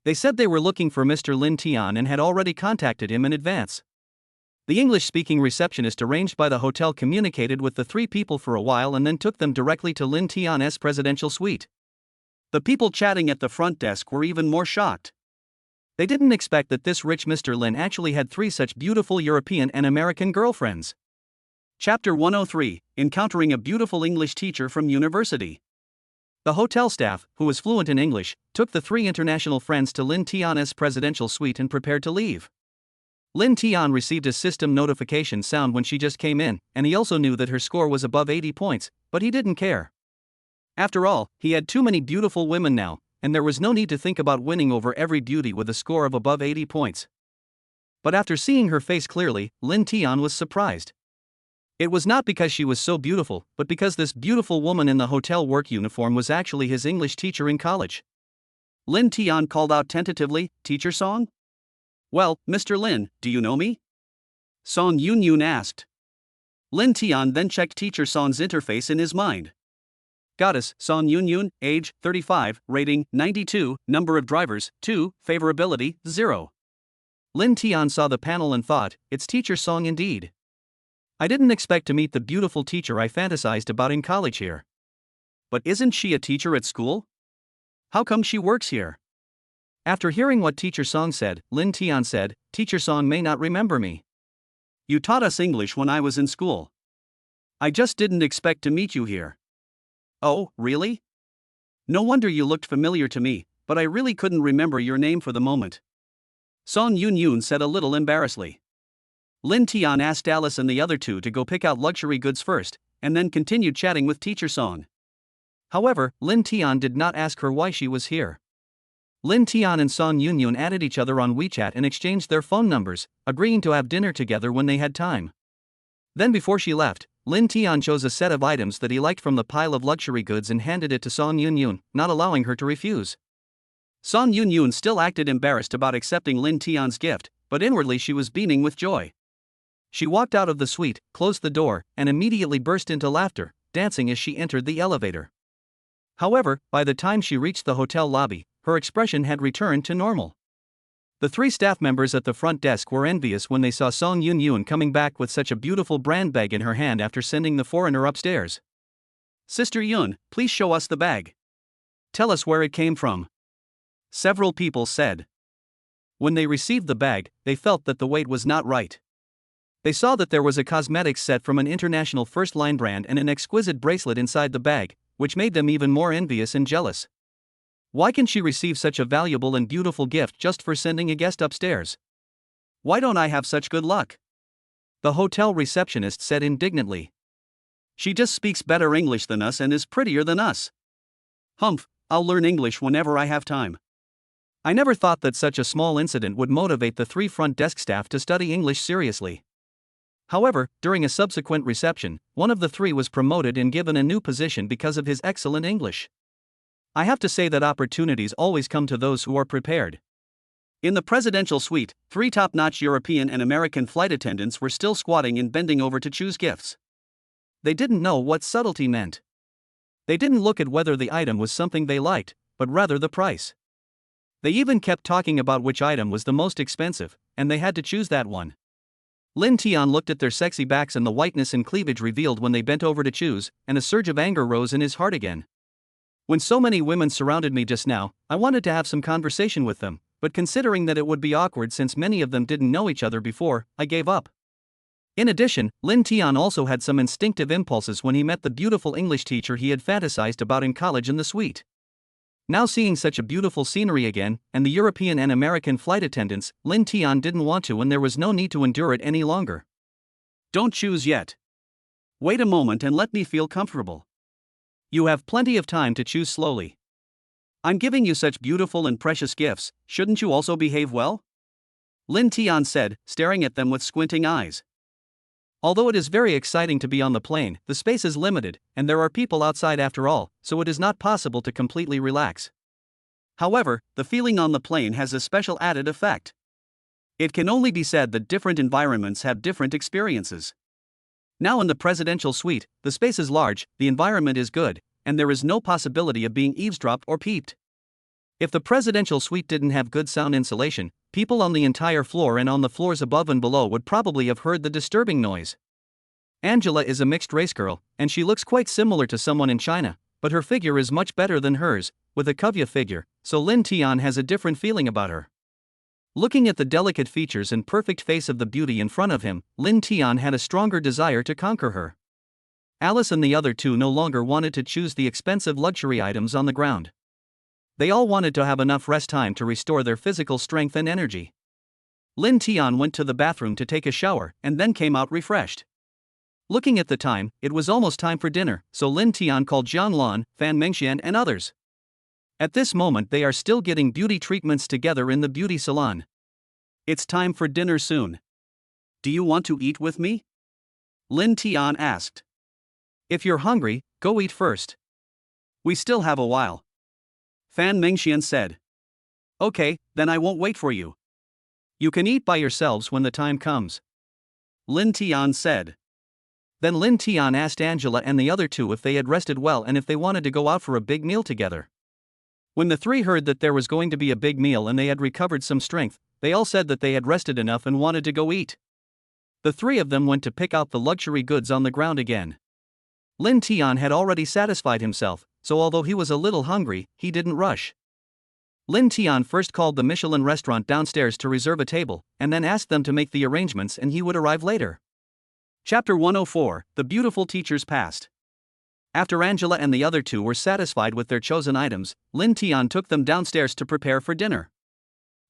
They said they were looking for Mr. Lin Tian and had already contacted him in advance. The English-speaking receptionist arranged by the hotel communicated with the three people for a while and then took them directly to Lin Tian's presidential suite. The people chatting at the front desk were even more shocked. They didn't expect that this rich Mr. Lin actually had three such beautiful European and American girlfriends. Chapter 103, Encountering a Beautiful English Teacher from University. The hotel staff, who was fluent in English, took the three international friends to Lin Tian's presidential suite and prepared to leave. Lin Tian received a system notification sound when she just came in, and he also knew that her score was above 80 points, but he didn't care. After all, he had too many beautiful women now, and there was no need to think about winning over every beauty with a score of above 80 points. But after seeing her face clearly, Lin Tian was surprised. It was not because she was so beautiful, but because this beautiful woman in the hotel work uniform was actually his English teacher in college. Lin Tian called out tentatively, "Teacher Song?" "Well, Mr. Lin, do you know me?" Song Yun asked. Lin Tian then checked Teacher Song's interface in his mind. Goddess, Song Yun, age, 35, rating, 92, number of drivers, 2, favorability, 0. Lin Tian saw the panel and thought, it's Teacher Song indeed. I didn't expect to meet the beautiful teacher I fantasized about in college here. But isn't she a teacher at school? How come she works here? After hearing what Teacher Song said, Lin Tian said, Teacher Song may not remember me. You taught us English when I was in school. I just didn't expect to meet you here. Oh, really? No wonder you looked familiar to me, but I really couldn't remember your name for the moment. Song Yun said a little embarrassedly. Lin Tian asked Alice and the other two to go pick out luxury goods first, and then continued chatting with Teacher Song. However, Lin Tian did not ask her why she was here. Lin Tian and Song Yun added each other on WeChat and exchanged their phone numbers, agreeing to have dinner together when they had time. Then before she left, Lin Tian chose a set of items that he liked from the pile of luxury goods and handed it to Song Yun, not allowing her to refuse. Song Yun still acted embarrassed about accepting Lin Tian's gift, but inwardly she was beaming with joy. She walked out of the suite, closed the door, and immediately burst into laughter, dancing as she entered the elevator. However, by the time she reached the hotel lobby, her expression had returned to normal. The three staff members at the front desk were envious when they saw Song Yun coming back with such a beautiful brand bag in her hand after sending the foreigner upstairs. "Sister Yun, please show us the bag. Tell us where it came from," several people said. When they received the bag, they felt that the weight was not right. They saw that there was a cosmetics set from an international first-line brand and an exquisite bracelet inside the bag, which made them even more envious and jealous. Why can she receive such a valuable and beautiful gift just for sending a guest upstairs? Why don't I have such good luck? The hotel receptionist said indignantly. She just speaks better English than us and is prettier than us. Humph, I'll learn English whenever I have time. I never thought that such a small incident would motivate the three front desk staff to study English seriously. However, during a subsequent reception, one of the three was promoted and given a new position because of his excellent English. I have to say that opportunities always come to those who are prepared. In the presidential suite, three top-notch European and American flight attendants were still squatting and bending over to choose gifts. They didn't know what subtlety meant. They didn't look at whether the item was something they liked, but rather the price. They even kept talking about which item was the most expensive, and they had to choose that one. Lin Tian looked at their sexy backs and the whiteness and cleavage revealed when they bent over to choose, and a surge of anger rose in his heart again. When so many women surrounded me just now, I wanted to have some conversation with them, but considering that it would be awkward since many of them didn't know each other before, I gave up. In addition, Lin Tian also had some instinctive impulses when he met the beautiful English teacher he had fantasized about in college in the suite. Now seeing such a beautiful scenery again, and the European and American flight attendants, Lin Tian didn't want to and there was no need to endure it any longer. Don't choose yet. Wait a moment and let me feel comfortable. You have plenty of time to choose slowly. I'm giving you such beautiful and precious gifts, shouldn't you also behave well? Lin Tian said, staring at them with squinting eyes. Although it is very exciting to be on the plane, the space is limited, and there are people outside after all, so it is not possible to completely relax. However, the feeling on the plane has a special added effect. It can only be said that different environments have different experiences. Now in the presidential suite, the space is large, the environment is good, and there is no possibility of being eavesdropped or peeped. If the presidential suite didn't have good sound insulation, people on the entire floor and on the floors above and below would probably have heard the disturbing noise. Angela is a mixed race girl, and she looks quite similar to someone in China, but her figure is much better than hers, with a curvy figure, so Lin Tian has a different feeling about her. Looking at the delicate features and perfect face of the beauty in front of him, Lin Tian had a stronger desire to conquer her. Alice and the other two no longer wanted to choose the expensive luxury items on the ground. They all wanted to have enough rest time to restore their physical strength and energy. Lin Tian went to the bathroom to take a shower and then came out refreshed. Looking at the time, it was almost time for dinner, so Lin Tian called Jang Lan, Fan Mengxian and others. At this moment they are still getting beauty treatments together in the beauty salon. It's time for dinner soon. Do you want to eat with me? Lin Tian asked. If you're hungry, go eat first. We still have a while. Fan Mengxian said. Okay, then I won't wait for you. You can eat by yourselves when the time comes. Lin Tian said. Then Lin Tian asked Angela and the other two if they had rested well and if they wanted to go out for a big meal together. When the three heard that there was going to be a big meal and they had recovered some strength, they all said that they had rested enough and wanted to go eat. The three of them went to pick out the luxury goods on the ground again. Lin Tian had already satisfied himself, so although he was a little hungry, he didn't rush. Lin Tian first called the Michelin restaurant downstairs to reserve a table, and then asked them to make the arrangements and he would arrive later. Chapter 104, The Beautiful Teacher's Past. After Angela and the other two were satisfied with their chosen items, Linton took them downstairs to prepare for dinner.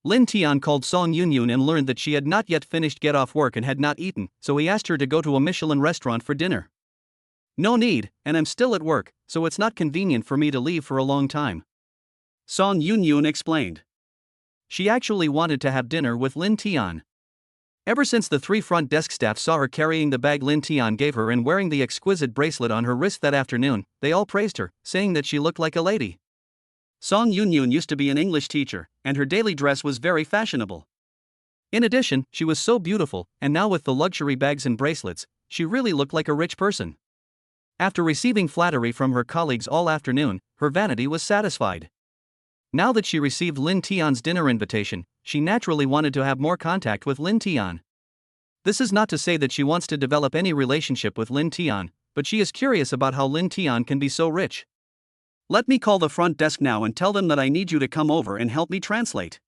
Linton called Song Yunyun and learned that she had not yet finished get off work and had not eaten, so he asked her to go to a Michelin restaurant for dinner. No need, and I'm still at work, so it's not convenient for me to leave for a long time, Song Yunyun explained. She actually wanted to have dinner with Linton. Ever since the three front desk staff saw her carrying the bag Linton gave her and wearing the exquisite bracelet on her wrist that afternoon, they all praised her, saying that she looked like a lady. Song Yunyun used to be an English teacher, and her daily dress was very fashionable. In addition, she was so beautiful, and now with the luxury bags and bracelets, she really looked like a rich person. After receiving flattery from her colleagues all afternoon, her vanity was satisfied. Now that she received Linton's dinner invitation, she naturally wanted to have more contact with Linton. This is not to say that she wants to develop any relationship with Linton, but she is curious about how Linton can be so rich. Let me call the front desk now and tell them that I need you to come over and help me translate.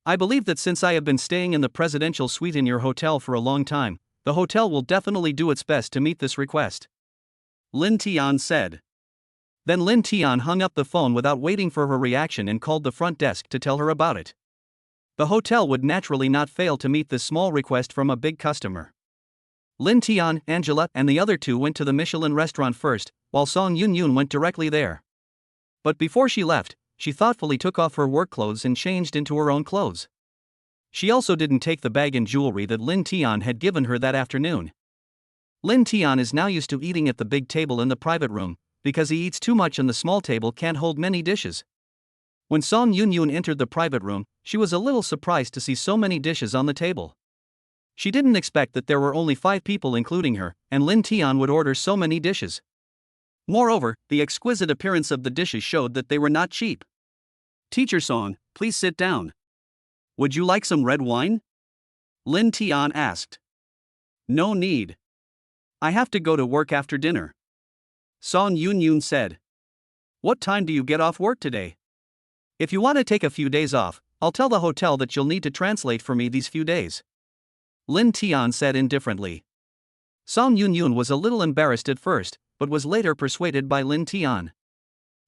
I believe that since I have been staying in the presidential suite in your hotel for a long time, the hotel will definitely do its best to meet this request, Linton said. Then Linton hung up the phone without waiting for her reaction and called the front desk to tell her about it. The hotel would naturally not fail to meet this small request from a big customer. Linton, Angela, and the other two went to the Michelin restaurant first, while Song Yunyun went directly there. But before she left, she thoughtfully took off her work clothes and changed into her own clothes. She also didn't take the bag and jewelry that Linton had given her that afternoon. Linton is now used to eating at the big table in the private room, because he eats too much and the small table can't hold many dishes. When Song Yunyun entered the private room, she was a little surprised to see so many dishes on the table. She didn't expect that there were only 5 people including her, and Linton would order so many dishes. Moreover, the exquisite appearance of the dishes showed that they were not cheap. Teacher Song, please sit down. Would you like some red wine? Linton asked. No need. I have to go to work after dinner, Song Yunyun said. What time do you get off work today? If you want to take a few days off, I'll tell the hotel that you'll need to translate for me these few days, Linton said indifferently. Song Yunyun was a little embarrassed at first, but was later persuaded by Linton.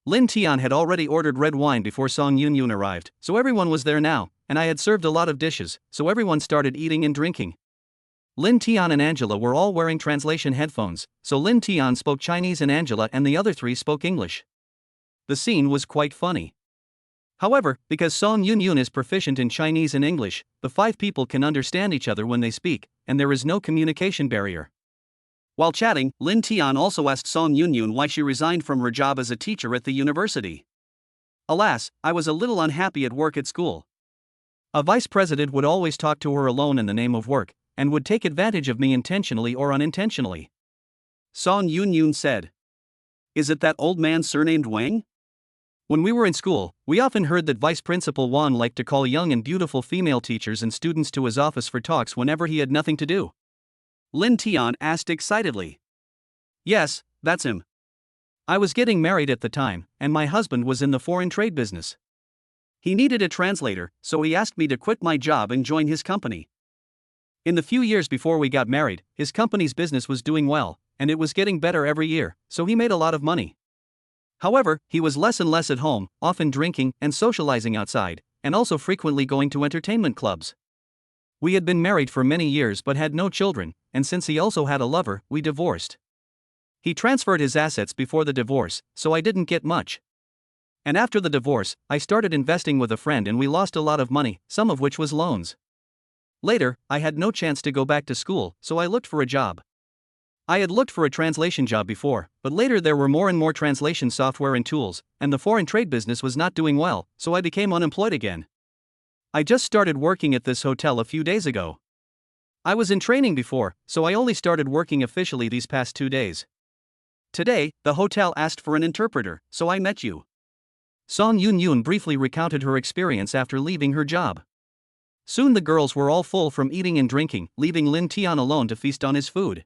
Linton had already ordered red wine before Song Yunyun arrived, so everyone was there now, and I had served a lot of dishes, so everyone started eating and drinking. Linton and Angela were all wearing translation headphones, so Linton spoke Chinese and Angela and the other 3 spoke English. The scene was quite funny. However, because Song Yunyun is proficient in Chinese and English, the 5 people can understand each other when they speak, and there is no communication barrier. While chatting, Linton also asked Song Yunyun why she resigned from her job as a teacher at the university. Alas, I was a little unhappy at work at school. A vice president would always talk to her alone in the name of work, and would take advantage of me intentionally or unintentionally, Song Yunyun said. Is it that old man surnamed Wang? When we were in school, we often heard that Vice Principal Wong liked to call young and beautiful female teachers and students to his office for talks whenever he had nothing to do, Linton asked excitedly. Yes, that's him. I was getting married at the time, and my husband was in the foreign trade business. He needed a translator, so he asked me to quit my job and join his company. In the few years before we got married, his company's business was doing well, and it was getting better every year, so he made a lot of money. However, he was less and less at home, often drinking and socializing outside, and also frequently going to entertainment clubs. We had been married for many years but had no children, and since he also had a lover, we divorced. He transferred his assets before the divorce, so I didn't get much. And after the divorce, I started investing with a friend and we lost a lot of money, some of which was loans. Later, I had no chance to go back to school, so I looked for a job. I had looked for a translation job before, but later there were more and more translation software and tools, and the foreign trade business was not doing well, so I became unemployed again. I just started working at this hotel a few days ago. I was in training before, so I only started working officially these past 2 days. Today, the hotel asked for an interpreter, so I met you. Song Yunyun briefly recounted her experience after leaving her job. Soon the girls were all full from eating and drinking, leaving Linton alone to feast on his food.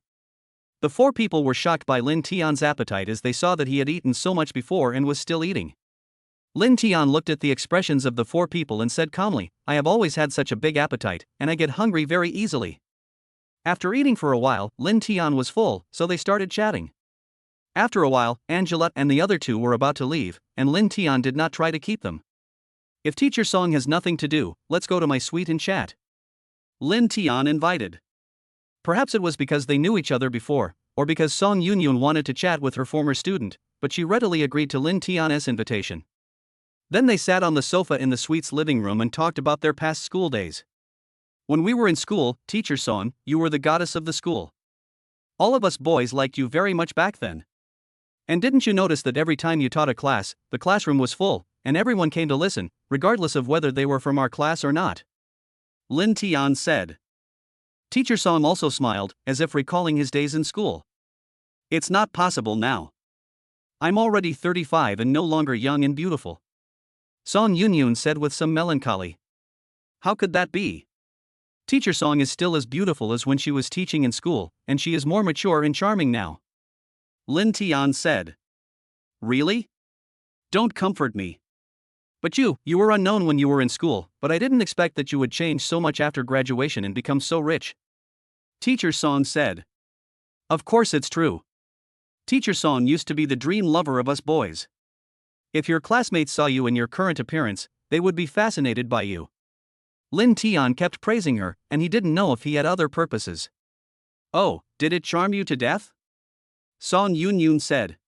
The 4 people were shocked by Linton's appetite as they saw that he had eaten so much before and was still eating. Linton looked at the expressions of the 4 people and said calmly, I have always had such a big appetite, and I get hungry very easily. After eating for a while, Linton was full, so they started chatting. After a while, Angela and the other two were about to leave, and Linton did not try to keep them. If Teacher Song has nothing to do, let's go to my suite and chat. Linton invited. Perhaps it was because they knew each other before, or because Song Yunyun wanted to chat with her former student, but she readily agreed to Linton's invitation. Then they sat on the sofa in the suite's living room and talked about their past school days. When we were in school, Teacher Song, you were the goddess of the school. All of us boys liked you very much back then. And didn't you notice that every time you taught a class, the classroom was full, and everyone came to listen, regardless of whether they were from our class or not? Linton said. Teacher Song also smiled, as if recalling his days in school. It's not possible now. I'm already 35 and no longer young and beautiful. Song Yunyun said with some melancholy. How could that be? Teacher Song is still as beautiful as when she was teaching in school, and she is more mature and charming now. Linton said. Really? Don't comfort me. But you were unknown when you were in school, but I didn't expect that you would change so much after graduation and become so rich. Teacher Song said. Of course it's true. Teacher Song used to be the dream lover of us boys. If your classmates saw you in your current appearance, they would be fascinated by you. Linton kept praising her, and he didn't know if he had other purposes. Oh, did it charm you to death? Song Yunyun said.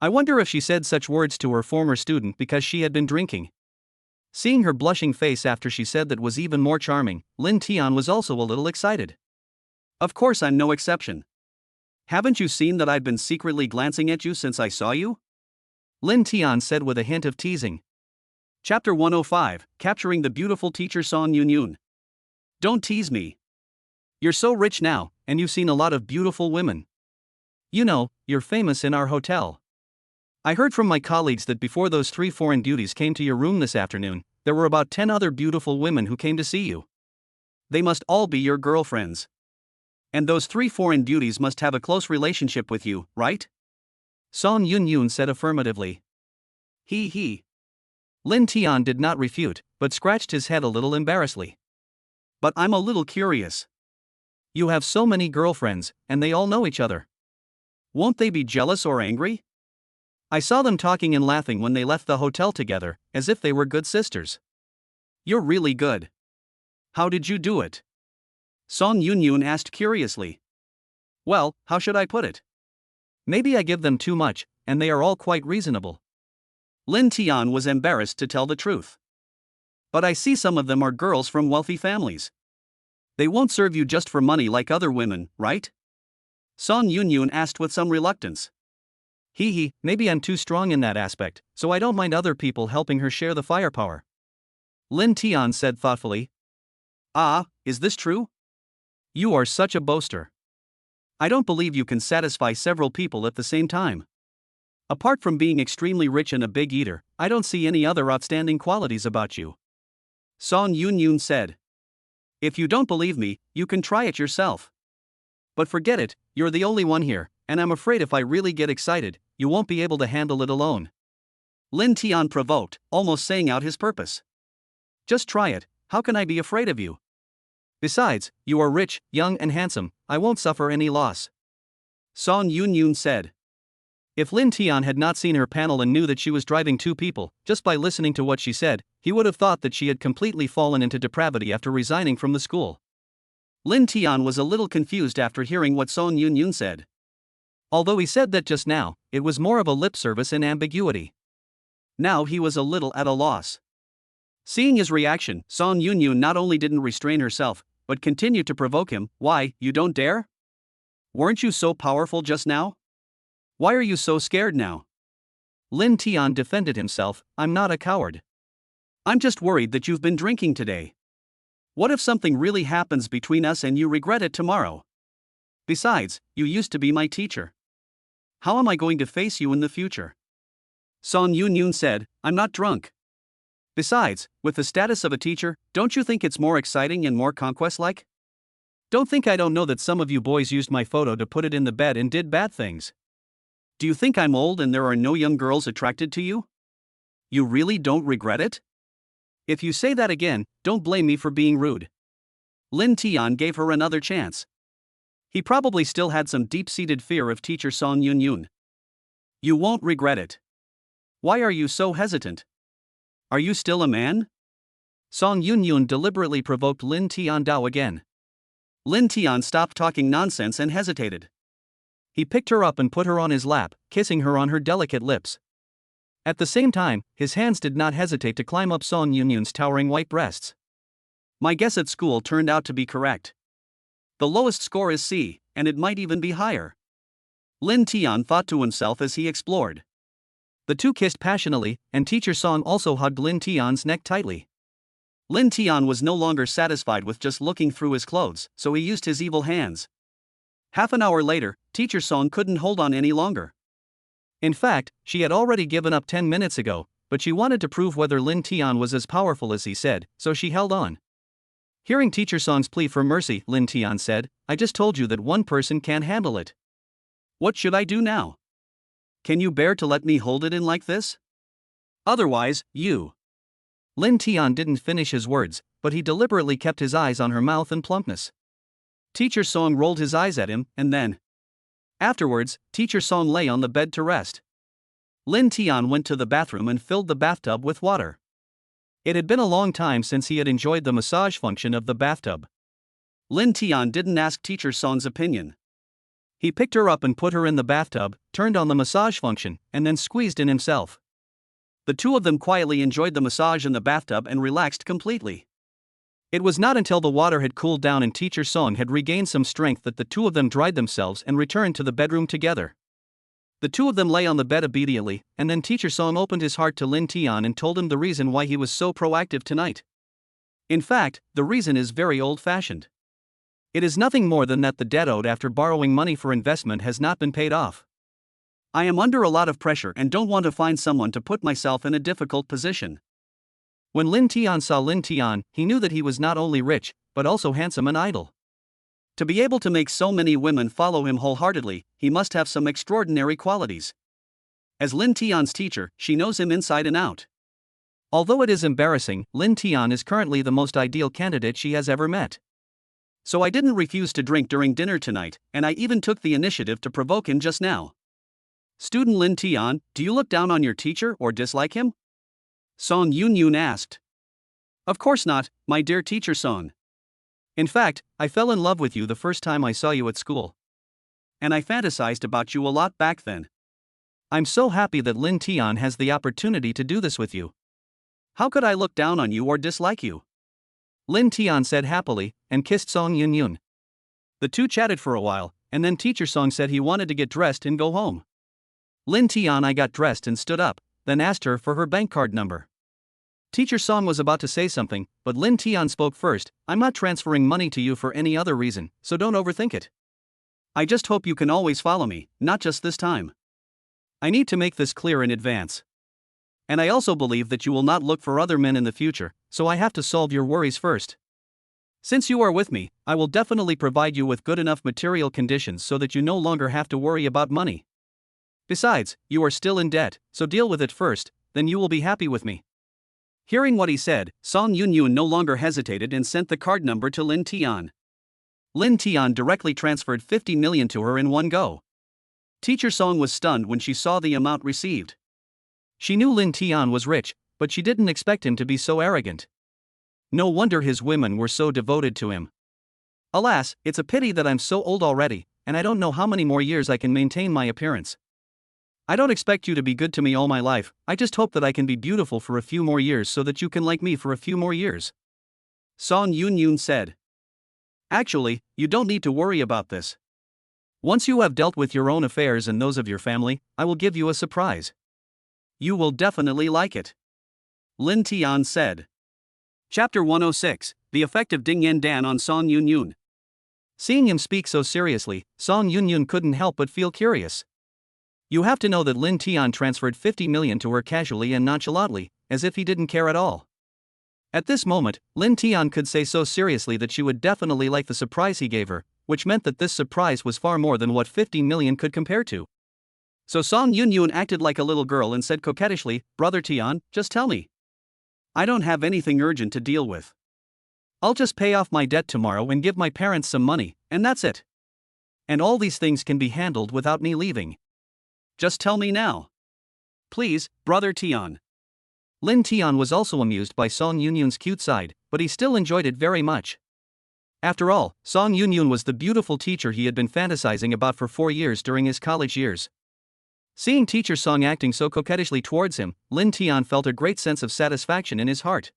I wonder if she said such words to her former student because she had been drinking. Seeing her blushing face after she said that was even more charming, Linton was also a little excited. Of course I'm no exception. Haven't you seen that I've been secretly glancing at you since I saw you? Linton said with a hint of teasing. Chapter 105, Capturing the Beautiful Teacher Song Yunyun. Don't tease me. You're so rich now, and you've seen a lot of beautiful women. You know, you're famous in our hotel. I heard from my colleagues that before those 3 foreign beauties came to your room this afternoon, there were about 10 other beautiful women who came to see you. They must all be your girlfriends. And those 3 foreign beauties must have a close relationship with you, right? Song Yunyun said affirmatively. He. Linton did not refute, but scratched his head a little embarrassedly. But I'm a little curious. You have so many girlfriends, and they all know each other. Won't they be jealous or angry? I saw them talking and laughing when they left the hotel together, as if they were good sisters. You're really good. How did you do it? Song Yunyun asked curiously. Well, how should I put it? Maybe I give them too much, and they are all quite reasonable. Linton was embarrassed to tell the truth. But I see some of them are girls from wealthy families. They won't serve you just for money like other women, right? Song Yunyun asked with some reluctance. Maybe I'm too strong in that aspect, so I don't mind other people helping her share the firepower. Linton said thoughtfully. Ah, is this true? You are such a boaster. I don't believe you can satisfy several people at the same time. Apart from being extremely rich and a big eater, I don't see any other outstanding qualities about you. Song Yunyun said. If you don't believe me, you can try it yourself. But forget it, you're the only one here, and I'm afraid if I really get excited, you won't be able to handle it alone. Linton provoked, almost saying out his purpose. Just try it, how can I be afraid of you? Besides, you are rich, young and handsome, I won't suffer any loss. Song Yunyun said. If Linton had not seen her panel and knew that she was driving 2 people, just by listening to what she said, he would have thought that she had completely fallen into depravity after resigning from the school. Linton was a little confused after hearing what Song Yunyun said. Although he said that just now, it was more of a lip service and ambiguity. Now he was a little at a loss. Seeing his reaction, Song Yunyun not only didn't restrain herself, but continued to provoke him. Why, you don't dare? Weren't you so powerful just now? Why are you so scared now? Linton defended himself. I'm not a coward. I'm just worried that you've been drinking today. What if something really happens between us and you regret it tomorrow? Besides, you used to be my teacher. How am I going to face you in the future? Song Yunyun said, I'm not drunk. Besides, with the status of a teacher, don't you think it's more exciting and more conquest-like? Don't think I don't know that some of you boys used my photo to put it in the bed and did bad things. Do you think I'm old and there are no young girls attracted to you? You really don't regret it? If you say that again, don't blame me for being rude. Linton gave her another chance. He probably still had some deep-seated fear of teacher Song Yunyun. You won't regret it. Why are you so hesitant? Are you still a man? Song Yunyun deliberately provoked Lin Tian again. Lin Tian stopped talking nonsense and hesitated. He picked her up and put her on his lap, kissing her on her delicate lips. At the same time, his hands did not hesitate to climb up Song Yunyun's towering white breasts. My guess at school turned out to be correct. The lowest score is C, and it might even be higher. Lin Tian thought to himself as he explored. The two kissed passionately, and Teacher Song also hugged Lin Tian's neck tightly. Lin Tian was no longer satisfied with just looking through his clothes, so he used his evil hands. Half an hour later, Teacher Song couldn't hold on any longer. In fact, she had already given up 10 minutes ago, but she wanted to prove whether Lin Tian was as powerful as he said, so she held on. Hearing Teacher Song's plea for mercy, Lin Tian said, I just told you that one person can't handle it. What should I do now? Can you bear to let me hold it in like this? Otherwise, you. Lin Tian didn't finish his words, but he deliberately kept his eyes on her mouth and plumpness. Teacher Song rolled his eyes at him, and then. Afterwards, Teacher Song lay on the bed to rest. Lin Tian went to the bathroom and filled the bathtub with water. It had been a long time since he had enjoyed the massage function of the bathtub. Lin Tian didn't ask Teacher Song's opinion. He picked her up and put her in the bathtub, turned on the massage function, and then squeezed in himself. The two of them quietly enjoyed the massage in the bathtub and relaxed completely. It was not until the water had cooled down and Teacher Song had regained some strength that the two of them dried themselves and returned to the bedroom together. The two of them lay on the bed obediently, and then Teacher Song opened his heart to Lin Tian and told him the reason why he was so proactive tonight. In fact, the reason is very old-fashioned. It is nothing more than that the debt owed after borrowing money for investment has not been paid off. I am under a lot of pressure and don't want to find someone to put myself in a difficult position. When Lin Tian saw Lin Tian, he knew that he was not only rich, but also handsome and idle. To be able to make so many women follow him wholeheartedly, he must have some extraordinary qualities. As Lin Tian's teacher, she knows him inside and out. Although it is embarrassing, Lin Tian is currently the most ideal candidate she has ever met. So I didn't refuse to drink during dinner tonight, and I even took the initiative to provoke him just now. Student Lin Tian, do you look down on your teacher or dislike him? Song Yunyun asked. Of course not, my dear Teacher Song. In fact, I fell in love with you the first time I saw you at school. And I fantasized about you a lot back then. I'm so happy that Lin Tian has the opportunity to do this with you. How could I look down on you or dislike you? Lin Tian said happily, and kissed Song Yunyun. The two chatted for a while, and then Teacher Song said he wanted to get dressed and go home. Lin Tian got dressed and stood up, then asked her for her bank card number. Teacher Song was about to say something, but Lin Tian spoke first. I'm not transferring money to you for any other reason, so don't overthink it. I just hope you can always follow me, not just this time. I need to make this clear in advance. And I also believe that you will not look for other men in the future, so I have to solve your worries first. Since you are with me, I will definitely provide you with good enough material conditions so that you no longer have to worry about money. Besides, you are still in debt, so deal with it first, then you will be happy with me. Hearing what he said, Song Yunyun no longer hesitated and sent the card number to Lin Tian. Lin Tian directly transferred 50 million to her in one go. Teacher Song was stunned when she saw the amount received. She knew Lin Tian was rich, but she didn't expect him to be so arrogant. No wonder his women were so devoted to him. Alas, it's a pity that I'm so old already, and I don't know how many more years I can maintain my appearance. I don't expect you to be good to me all my life, I just hope that I can be beautiful for a few more years so that you can like me for a few more years. Song Yunyun said. Actually, you don't need to worry about this. Once you have dealt with your own affairs and those of your family, I will give you a surprise. You will definitely like it. Lin Tian said. Chapter 106, The Effect of Ding Yan Dan on Song Yunyun. Seeing him speak so seriously, Song Yunyun couldn't help but feel curious. You have to know that Lin Tian transferred 50 million to her casually and nonchalantly, as if he didn't care at all. At this moment, Lin Tian could say so seriously that she would definitely like the surprise he gave her, which meant that this surprise was far more than what 50 million could compare to. So Song Yunyun acted like a little girl and said coquettishly, Brother Tian, just tell me. I don't have anything urgent to deal with. I'll just pay off my debt tomorrow and give my parents some money, and that's it. And all these things can be handled without me leaving. Just tell me now. Please, Brother Tian. Lin Tian was also amused by Song Yunyun's cute side, but he still enjoyed it very much. After all, Song Yunyun was the beautiful teacher he had been fantasizing about for 4 years during his college years. Seeing teacher Song acting so coquettishly towards him, Lin Tian felt a great sense of satisfaction in his heart.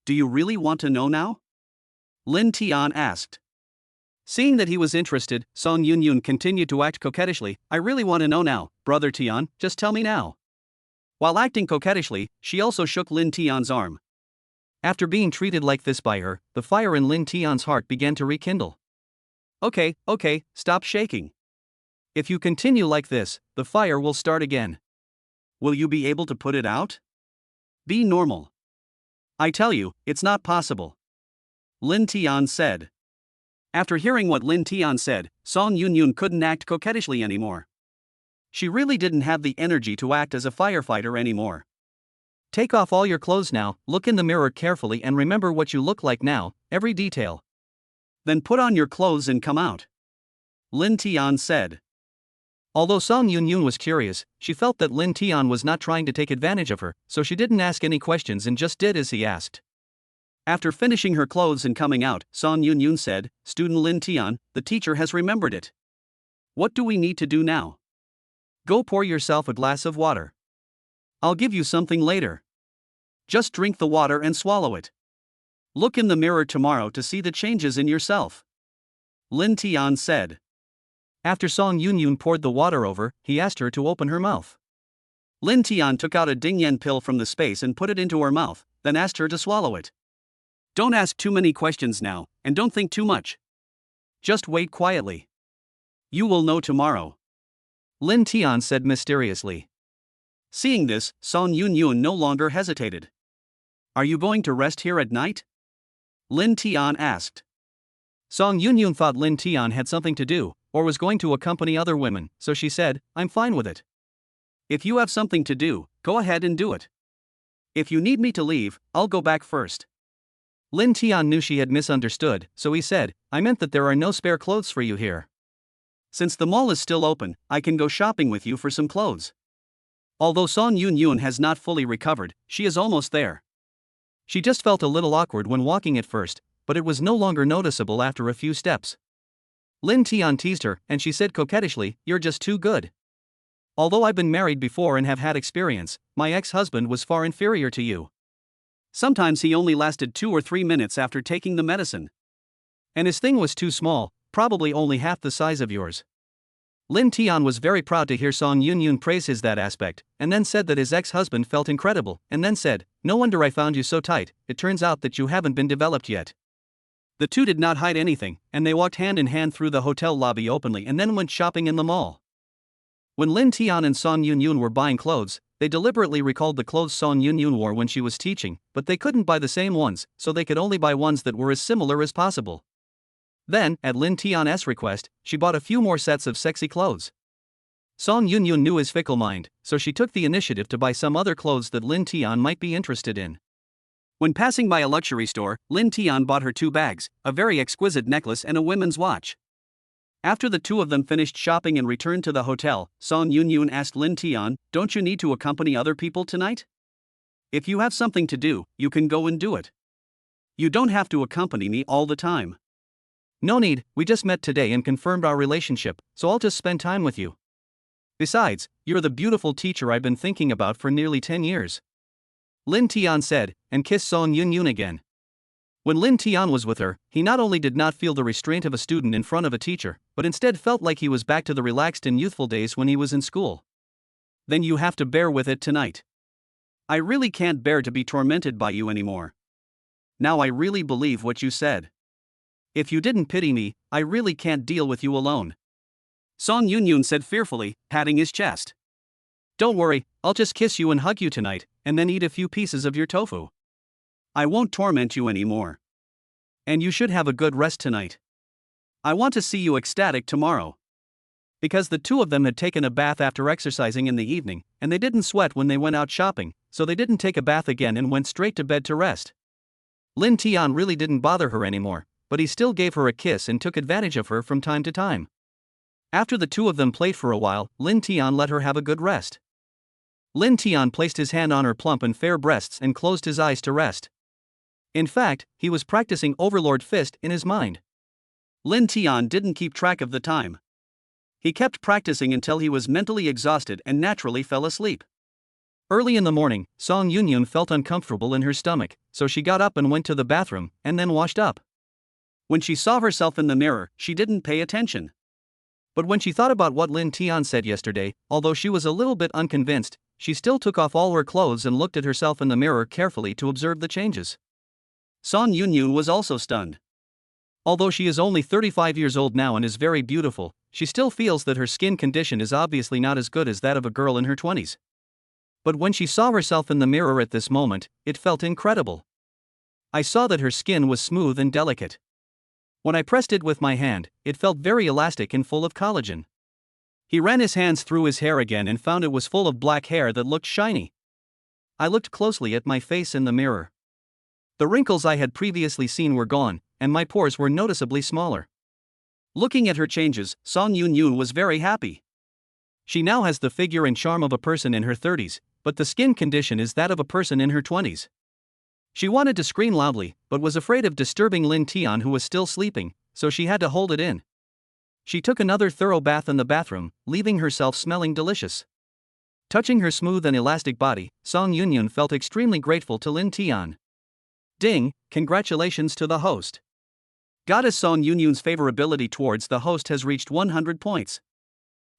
Do you really want to know now? Lin Tian asked. Seeing that he was interested, Song Yunyun continued to act coquettishly. I really want to know now, Brother Tian, just tell me now. While acting coquettishly, she also shook Lin Tian's arm. After being treated like this by her, the fire in Lin Tian's heart began to rekindle. Okay, stop shaking. If you continue like this, the fire will start again. Will you be able to put it out? Be normal. I tell you, it's not possible. Lin Tian said. After hearing what Lin Tian said, Song Yunyun couldn't act coquettishly anymore. She really didn't have the energy to act as a firefighter anymore. Take off all your clothes now, look in the mirror carefully and remember what you look like now, every detail. Then put on your clothes and come out. Lin Tian said. Although Song Yunyun was curious, she felt that Lin Tian was not trying to take advantage of her, so she didn't ask any questions and just did as he asked. After finishing her clothes and coming out, Song Yunyun said, Student Lin Tian, the teacher has remembered it. What do we need to do now? Go pour yourself a glass of water. I'll give you something later. Just drink the water and swallow it. Look in the mirror tomorrow to see the changes in yourself. Lin Tian said. After Song Yunyun poured the water over, he asked her to open her mouth. Lin Tian took out a Dingyan pill from the space and put it into her mouth, then asked her to swallow it. Don't ask too many questions now, and don't think too much. Just wait quietly. You will know tomorrow. Lin Tian said mysteriously. Seeing this, Song Yunyun no longer hesitated. Are you going to rest here at night? Lin Tian asked. Song Yunyun thought Lin Tian had something to do, or was going to accompany other women, so she said, I'm fine with it. If you have something to do, go ahead and do it. If you need me to leave, I'll go back first. Lin Tian knew she had misunderstood, so he said, I meant that there are no spare clothes for you here. Since the mall is still open, I can go shopping with you for some clothes. Although Song Yunyun has not fully recovered, she is almost there. She just felt a little awkward when walking at first, but it was no longer noticeable after a few steps. Lin Tian teased her, and she said coquettishly, You're just too good. Although I've been married before and have had experience, my ex-husband was far inferior to you. Sometimes he only lasted 2 or 3 minutes after taking the medicine. And his thing was too small, probably only half the size of yours. Lin Tian was very proud to hear Song Yunyun praise his that aspect, and then said that his ex-husband felt incredible, and then said, No wonder I found you so tight, it turns out that you haven't been developed yet. The two did not hide anything, and they walked hand in hand through the hotel lobby openly and then went shopping in the mall. When Lin Tian and Song Yunyun were buying clothes, they deliberately recalled the clothes Song Yunyun wore when she was teaching, but they couldn't buy the same ones, so they could only buy ones that were as similar as possible. Then, at Lin Tian's request, she bought a few more sets of sexy clothes. Song Yunyun knew his fickle mind, so she took the initiative to buy some other clothes that Lin Tian might be interested in. When passing by a luxury store, Lin Tian bought her 2 bags, a very exquisite necklace and a women's watch. After the two of them finished shopping and returned to the hotel, Song Yunyun asked Lin Tian, Don't you need to accompany other people tonight? If you have something to do, you can go and do it. You don't have to accompany me all the time. No need, we just met today and confirmed our relationship, so I'll just spend time with you. Besides, you're the beautiful teacher I've been thinking about for nearly 10 years. Lin Tian said, and kissed Song Yunyun again. When Lin Tian was with her, he not only did not feel the restraint of a student in front of a teacher, but instead felt like he was back to the relaxed and youthful days when he was in school. Then you have to bear with it tonight. I really can't bear to be tormented by you anymore. Now I really believe what you said. If you didn't pity me, I really can't deal with you alone. Song Yunyun said fearfully, patting his chest. Don't worry, I'll just kiss you and hug you tonight, and then eat a few pieces of your tofu. I won't torment you anymore. And you should have a good rest tonight. I want to see you ecstatic tomorrow. Because the two of them had taken a bath after exercising in the evening, and they didn't sweat when they went out shopping, so they didn't take a bath again and went straight to bed to rest. Lin Tian really didn't bother her anymore, but he still gave her a kiss and took advantage of her from time to time. After the two of them played for a while, Linton let her have a good rest. Linton placed his hand on her plump and fair breasts and closed his eyes to rest. In fact, he was practicing Overlord Fist in his mind. Linton didn't keep track of the time. He kept practicing until he was mentally exhausted and naturally fell asleep. Early in the morning, Song Yunyun felt uncomfortable in her stomach, so she got up and went to the bathroom, and then washed up. When she saw herself in the mirror, she didn't pay attention. But when she thought about what Linton said yesterday, although she was a little bit unconvinced, she still took off all her clothes and looked at herself in the mirror carefully to observe the changes. Song Yunyun was also stunned. Although she is only 35 years old now and is very beautiful, she still feels that her skin condition is obviously not as good as that of a girl in her 20s. But when she saw herself in the mirror at this moment, it felt incredible. I saw that her skin was smooth and delicate. When I pressed it with my hand, it felt very elastic and full of collagen. He ran his hands through his hair again and found it was full of black hair that looked shiny. I looked closely at my face in the mirror. The wrinkles I had previously seen were gone, and my pores were noticeably smaller. Looking at her changes, Song Yunyun was very happy. She now has the figure and charm of a person in her 30s, but the skin condition is that of a person in her 20s. She wanted to scream loudly, but was afraid of disturbing Linton, who was still sleeping, so she had to hold it in. She took another thorough bath in the bathroom, leaving herself smelling delicious. Touching her smooth and elastic body, Song Yunyun felt extremely grateful to Linton. Ding, congratulations to the host. Goddess Song Yunyun's favorability towards the host has reached 100 points.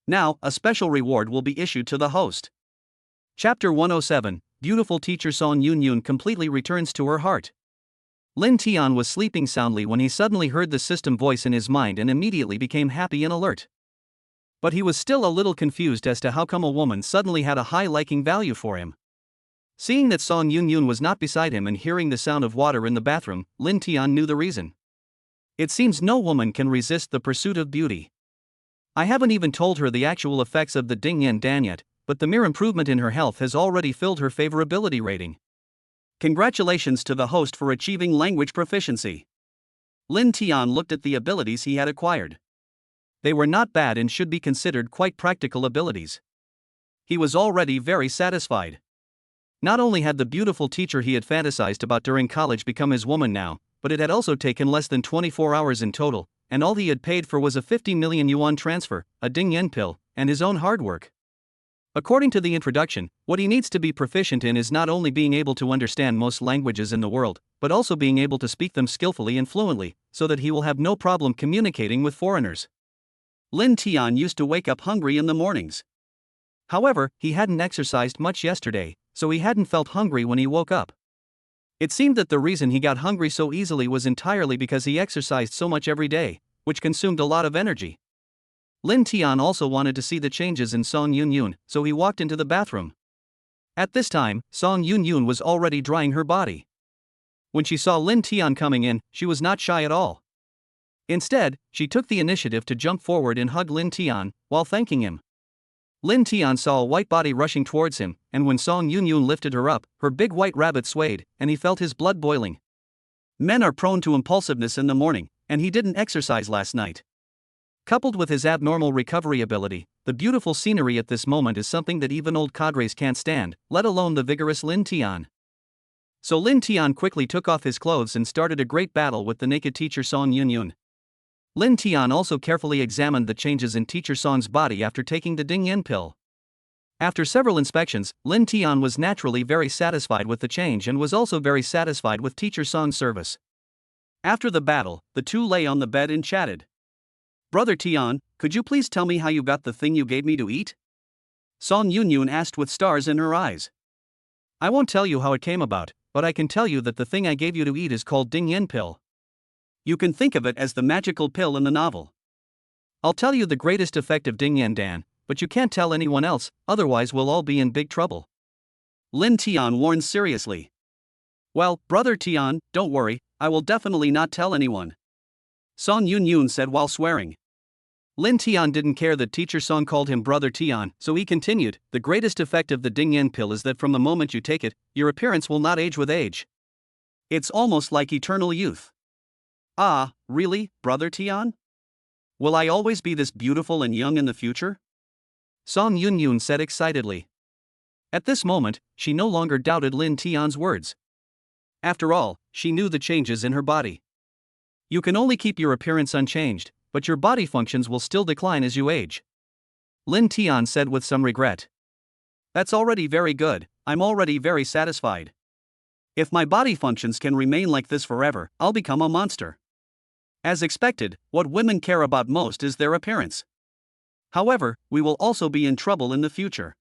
Now, a special reward will be issued to the host. Chapter 107, Beautiful Teacher Song Yunyun completely returns to her heart. Linton was sleeping soundly when he suddenly heard the system voice in his mind and immediately became happy and alert. But he was still a little confused as to how come a woman suddenly had a high liking value for him. Seeing that Song Yunyun was not beside him and hearing the sound of water in the bathroom, Linton knew the reason. It seems no woman can resist the pursuit of beauty. I haven't even told her the actual effects of the Ding Yen Dan yet, but the mere improvement in her health has already filled her favorability rating. Congratulations to the host for achieving language proficiency. Linton looked at the abilities he had acquired. They were not bad and should be considered quite practical abilities. He was already very satisfied. Not only had the beautiful teacher he had fantasized about during college become his woman now, but it had also taken less than 24 hours in total, and all he had paid for was a 50 million yuan transfer, a Ding Yen pill, and his own hard work. According to the introduction, what he needs to be proficient in is not only being able to understand most languages in the world, but also being able to speak them skillfully and fluently, so that he will have no problem communicating with foreigners. Linton used to wake up hungry in the mornings. However, he hadn't exercised much yesterday, so he hadn't felt hungry when he woke up. It seemed that the reason he got hungry so easily was entirely because he exercised so much every day, which consumed a lot of energy. Linton also wanted to see the changes in Song Yunyun, so he walked into the bathroom. At this time, Song Yunyun was already drying her body. When she saw Linton coming in, she was not shy at all. Instead, she took the initiative to jump forward and hug Linton, while thanking him. Linton saw a white body rushing towards him, and when Song Yunyun lifted her up, her big white rabbit swayed, and he felt his blood boiling. Men are prone to impulsiveness in the morning, and he didn't exercise last night. Coupled with his abnormal recovery ability, the beautiful scenery at this moment is something that even old cadres can't stand, let alone the vigorous Linton. So Linton quickly took off his clothes and started a great battle with the naked teacher Song Yunyun. Linton also carefully examined the changes in teacher Song's body after taking the Ding Yen pill. After several inspections, Linton was naturally very satisfied with the change and was also very satisfied with teacher Song's service. After the battle, the two lay on the bed and chatted. Brother Tian, could you please tell me how you got the thing you gave me to eat? Song Yunyun asked with stars in her eyes. I won't tell you how it came about, but I can tell you that the thing I gave you to eat is called Ding Yen pill. You can think of it as the magical pill in the novel. I'll tell you the greatest effect of Ding Yen Dan, but you can't tell anyone else, otherwise we'll all be in big trouble. Linton warned seriously. Well, Brother Tian, don't worry, I will definitely not tell anyone. Song Yunyun said while swearing. Linton didn't care that teacher Song called him Brother Tian, so he continued, the greatest effect of the Ding Yen pill is that from the moment you take it, your appearance will not age with age. It's almost like eternal youth. Ah, really, Brother Tian? Will I always be this beautiful and young in the future? Song Yun said excitedly. At this moment, she no longer doubted Lin Tian's words. After all, she knew the changes in her body. You can only keep your appearance unchanged, but your body functions will still decline as you age. Lin Tian said with some regret. That's already very good, I'm already very satisfied. If my body functions can remain like this forever, I'll become a monster. As expected, what women care about most is their appearance. However, we will also be in trouble in the future.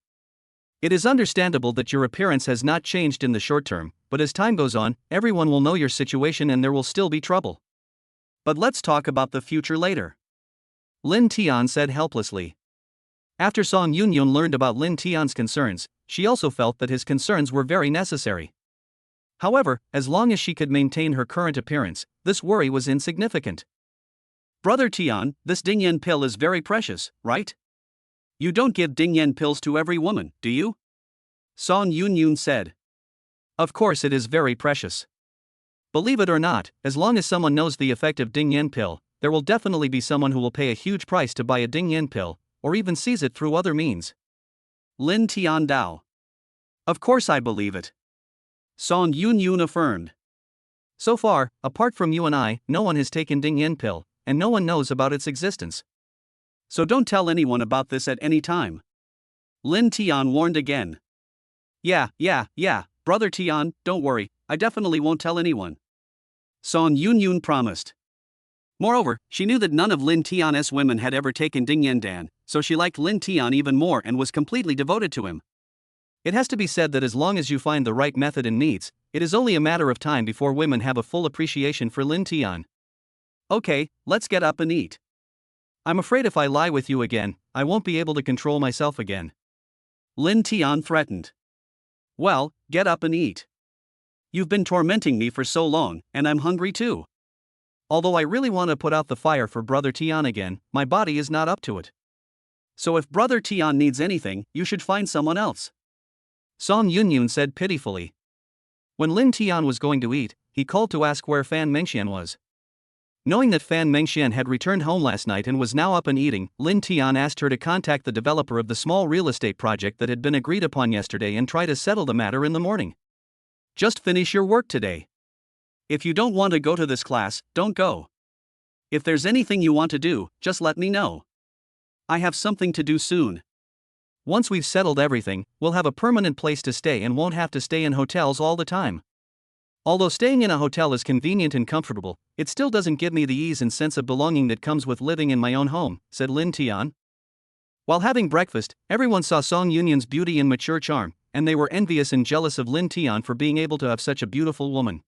It is understandable that your appearance has not changed in the short term, but as time goes on, everyone will know your situation and there will still be trouble. But let's talk about the future later. Lin Tian said helplessly. After Song Yun learned about Lin Tian's concerns, she also felt that his concerns were very necessary. However, as long as she could maintain her current appearance, this worry was insignificant. Brother Tian, this Dingyan pill is very precious, right? You don't give Dingyan pills to every woman, do you? Song Yun said. Of course it is very precious. Believe it or not, as long as someone knows the effect of Dingyan pill, there will definitely be someone who will pay a huge price to buy a Dingyan pill, or even seize it through other means. Lin Tian Dao. Of course I believe it. Song Yun affirmed. So far, apart from you and I, no one has taken Dingyan pill, and no one knows about its existence. So don't tell anyone about this at any time. Lin Tian warned again. Yeah, Brother Tian, don't worry, I definitely won't tell anyone. Song Yun promised. Moreover, she knew that none of Lin Tian's women had ever taken Dingyan Dan, so she liked Lin Tian even more and was completely devoted to him. It has to be said that as long as you find the right method and means, it is only a matter of time before women have a full appreciation for Lin Tian. Okay, let's get up and eat. I'm afraid if I lie with you again, I won't be able to control myself again. Lin Tian threatened. Well, get up and eat. You've been tormenting me for so long, and I'm hungry too. Although I really want to put out the fire for Brother Tian again, my body is not up to it. So if Brother Tian needs anything, you should find someone else. Song Yun said pitifully. When Lin Tian was going to eat, he called to ask where Fan Mengxian was. Knowing that Fan Mengxian had returned home last night and was now up and eating, Lin Tian asked her to contact the developer of the small real estate project that had been agreed upon yesterday and try to settle the matter in the morning. Just finish your work today. If you don't want to go to this class, don't go. If there's anything you want to do, just let me know. I have something to do soon. Once we've settled everything, we'll have a permanent place to stay and won't have to stay in hotels all the time. Although staying in a hotel is convenient and comfortable, it still doesn't give me the ease and sense of belonging that comes with living in my own home, said Lin Tian. While having breakfast, everyone saw Song Yun's beauty and mature charm, and they were envious and jealous of Lin Tian for being able to have such a beautiful woman.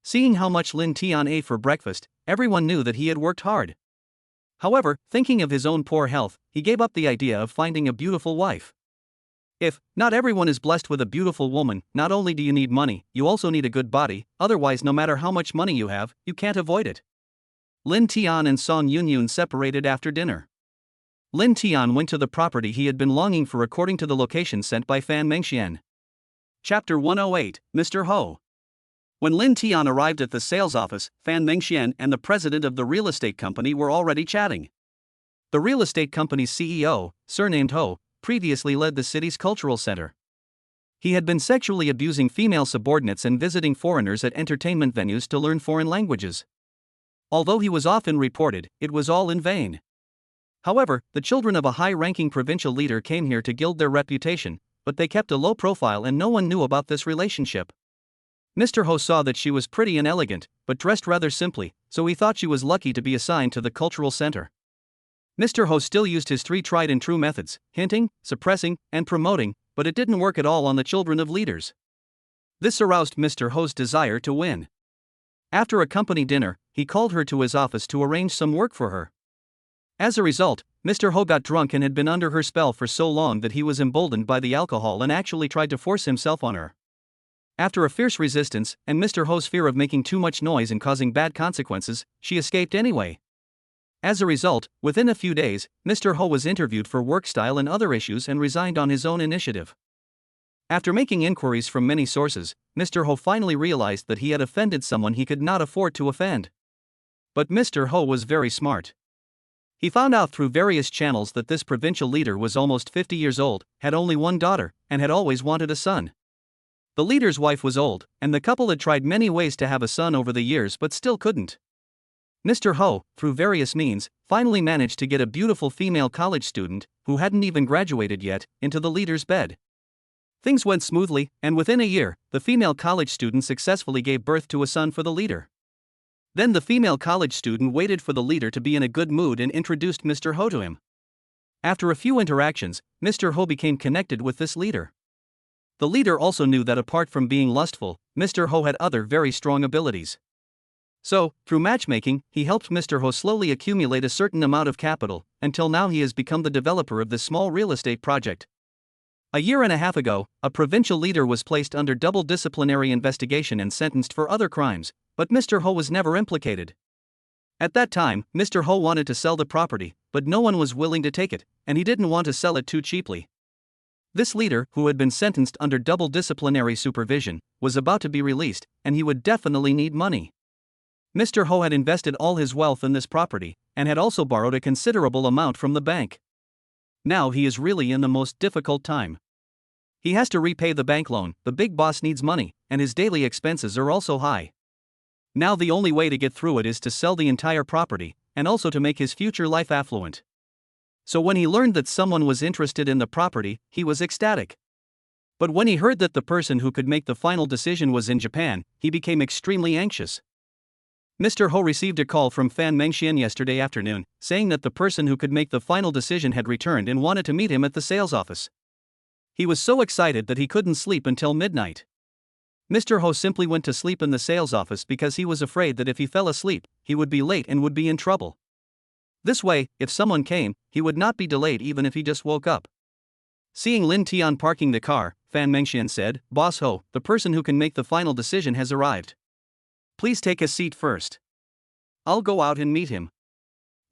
Seeing how much Lin Tian ate for breakfast, everyone knew that he had worked hard. However, thinking of his own poor health, he gave up the idea of finding a beautiful wife. If not everyone is blessed with a beautiful woman, not only do you need money, you also need a good body, otherwise no matter how much money you have, you can't avoid it. Lin Tian and Song Yun separated after dinner. Lin Tian went to the property he had been longing for according to the location sent by Fan Mengxian. Chapter 108, Mr. Ho. When Lin Tian arrived at the sales office, Fan Mengxian and the president of the real estate company were already chatting. The real estate company's CEO, surnamed Ho, previously led the city's cultural center. He had been sexually abusing female subordinates and visiting foreigners at entertainment venues to learn foreign languages. Although he was often reported, it was all in vain. However, the children of a high-ranking provincial leader came here to gild their reputation, but they kept a low profile and no one knew about this relationship. Mr. Ho saw that she was pretty and elegant, but dressed rather simply, so he thought she was lucky to be assigned to the cultural center. Mr. Ho still used his 3 tried and true methods, hinting, suppressing, and promoting, but it didn't work at all on the children of leaders. This aroused Mr. Ho's desire to win. After a company dinner, he called her to his office to arrange some work for her. As a result, Mr. Ho got drunk and had been under her spell for so long that he was emboldened by the alcohol and actually tried to force himself on her. After a fierce resistance, and Mr. Ho's fear of making too much noise and causing bad consequences, she escaped anyway. As a result, within a few days, Mr. Ho was interviewed for work style and other issues and resigned on his own initiative. After making inquiries from many sources, Mr. Ho finally realized that he had offended someone he could not afford to offend. But Mr. Ho was very smart. He found out through various channels that this provincial leader was almost 50 years old, had only one daughter, and had always wanted a son. The leader's wife was old, and the couple had tried many ways to have a son over the years but still couldn't. Mr. Ho, through various means, finally managed to get a beautiful female college student, who hadn't even graduated yet, into the leader's bed. Things went smoothly, and within a year, the female college student successfully gave birth to a son for the leader. Then the female college student waited for the leader to be in a good mood and introduced Mr. Ho to him. After a few interactions, Mr. Ho became connected with this leader. The leader also knew that apart from being lustful, Mr. Ho had other very strong abilities. So, through matchmaking, he helped Mr. Ho slowly accumulate a certain amount of capital, until now he has become the developer of this small real estate project. A year and a half ago, a provincial leader was placed under double disciplinary investigation and sentenced for other crimes, but Mr. Ho was never implicated. At that time, Mr. Ho wanted to sell the property, but no one was willing to take it, and he didn't want to sell it too cheaply. This leader, who had been sentenced under double disciplinary supervision, was about to be released, and he would definitely need money. Mr. Ho had invested all his wealth in this property, and had also borrowed a considerable amount from the bank. Now he is really in the most difficult time. He has to repay the bank loan, the big boss needs money, and his daily expenses are also high. Now the only way to get through it is to sell the entire property, and also to make his future life affluent. So when he learned that someone was interested in the property, he was ecstatic. But when he heard that the person who could make the final decision was in Japan, he became extremely anxious. Mr. Ho received a call from Fan Mengxian yesterday afternoon, saying that the person who could make the final decision had returned and wanted to meet him at the sales office. He was so excited that he couldn't sleep until midnight. Mr. Ho simply went to sleep in the sales office because he was afraid that if he fell asleep, he would be late and would be in trouble. This way, if someone came, he would not be delayed even if he just woke up. Seeing Linton parking the car, Fan Mengxian said, "Boss Ho, the person who can make the final decision has arrived. Please take a seat first. I'll go out and meet him."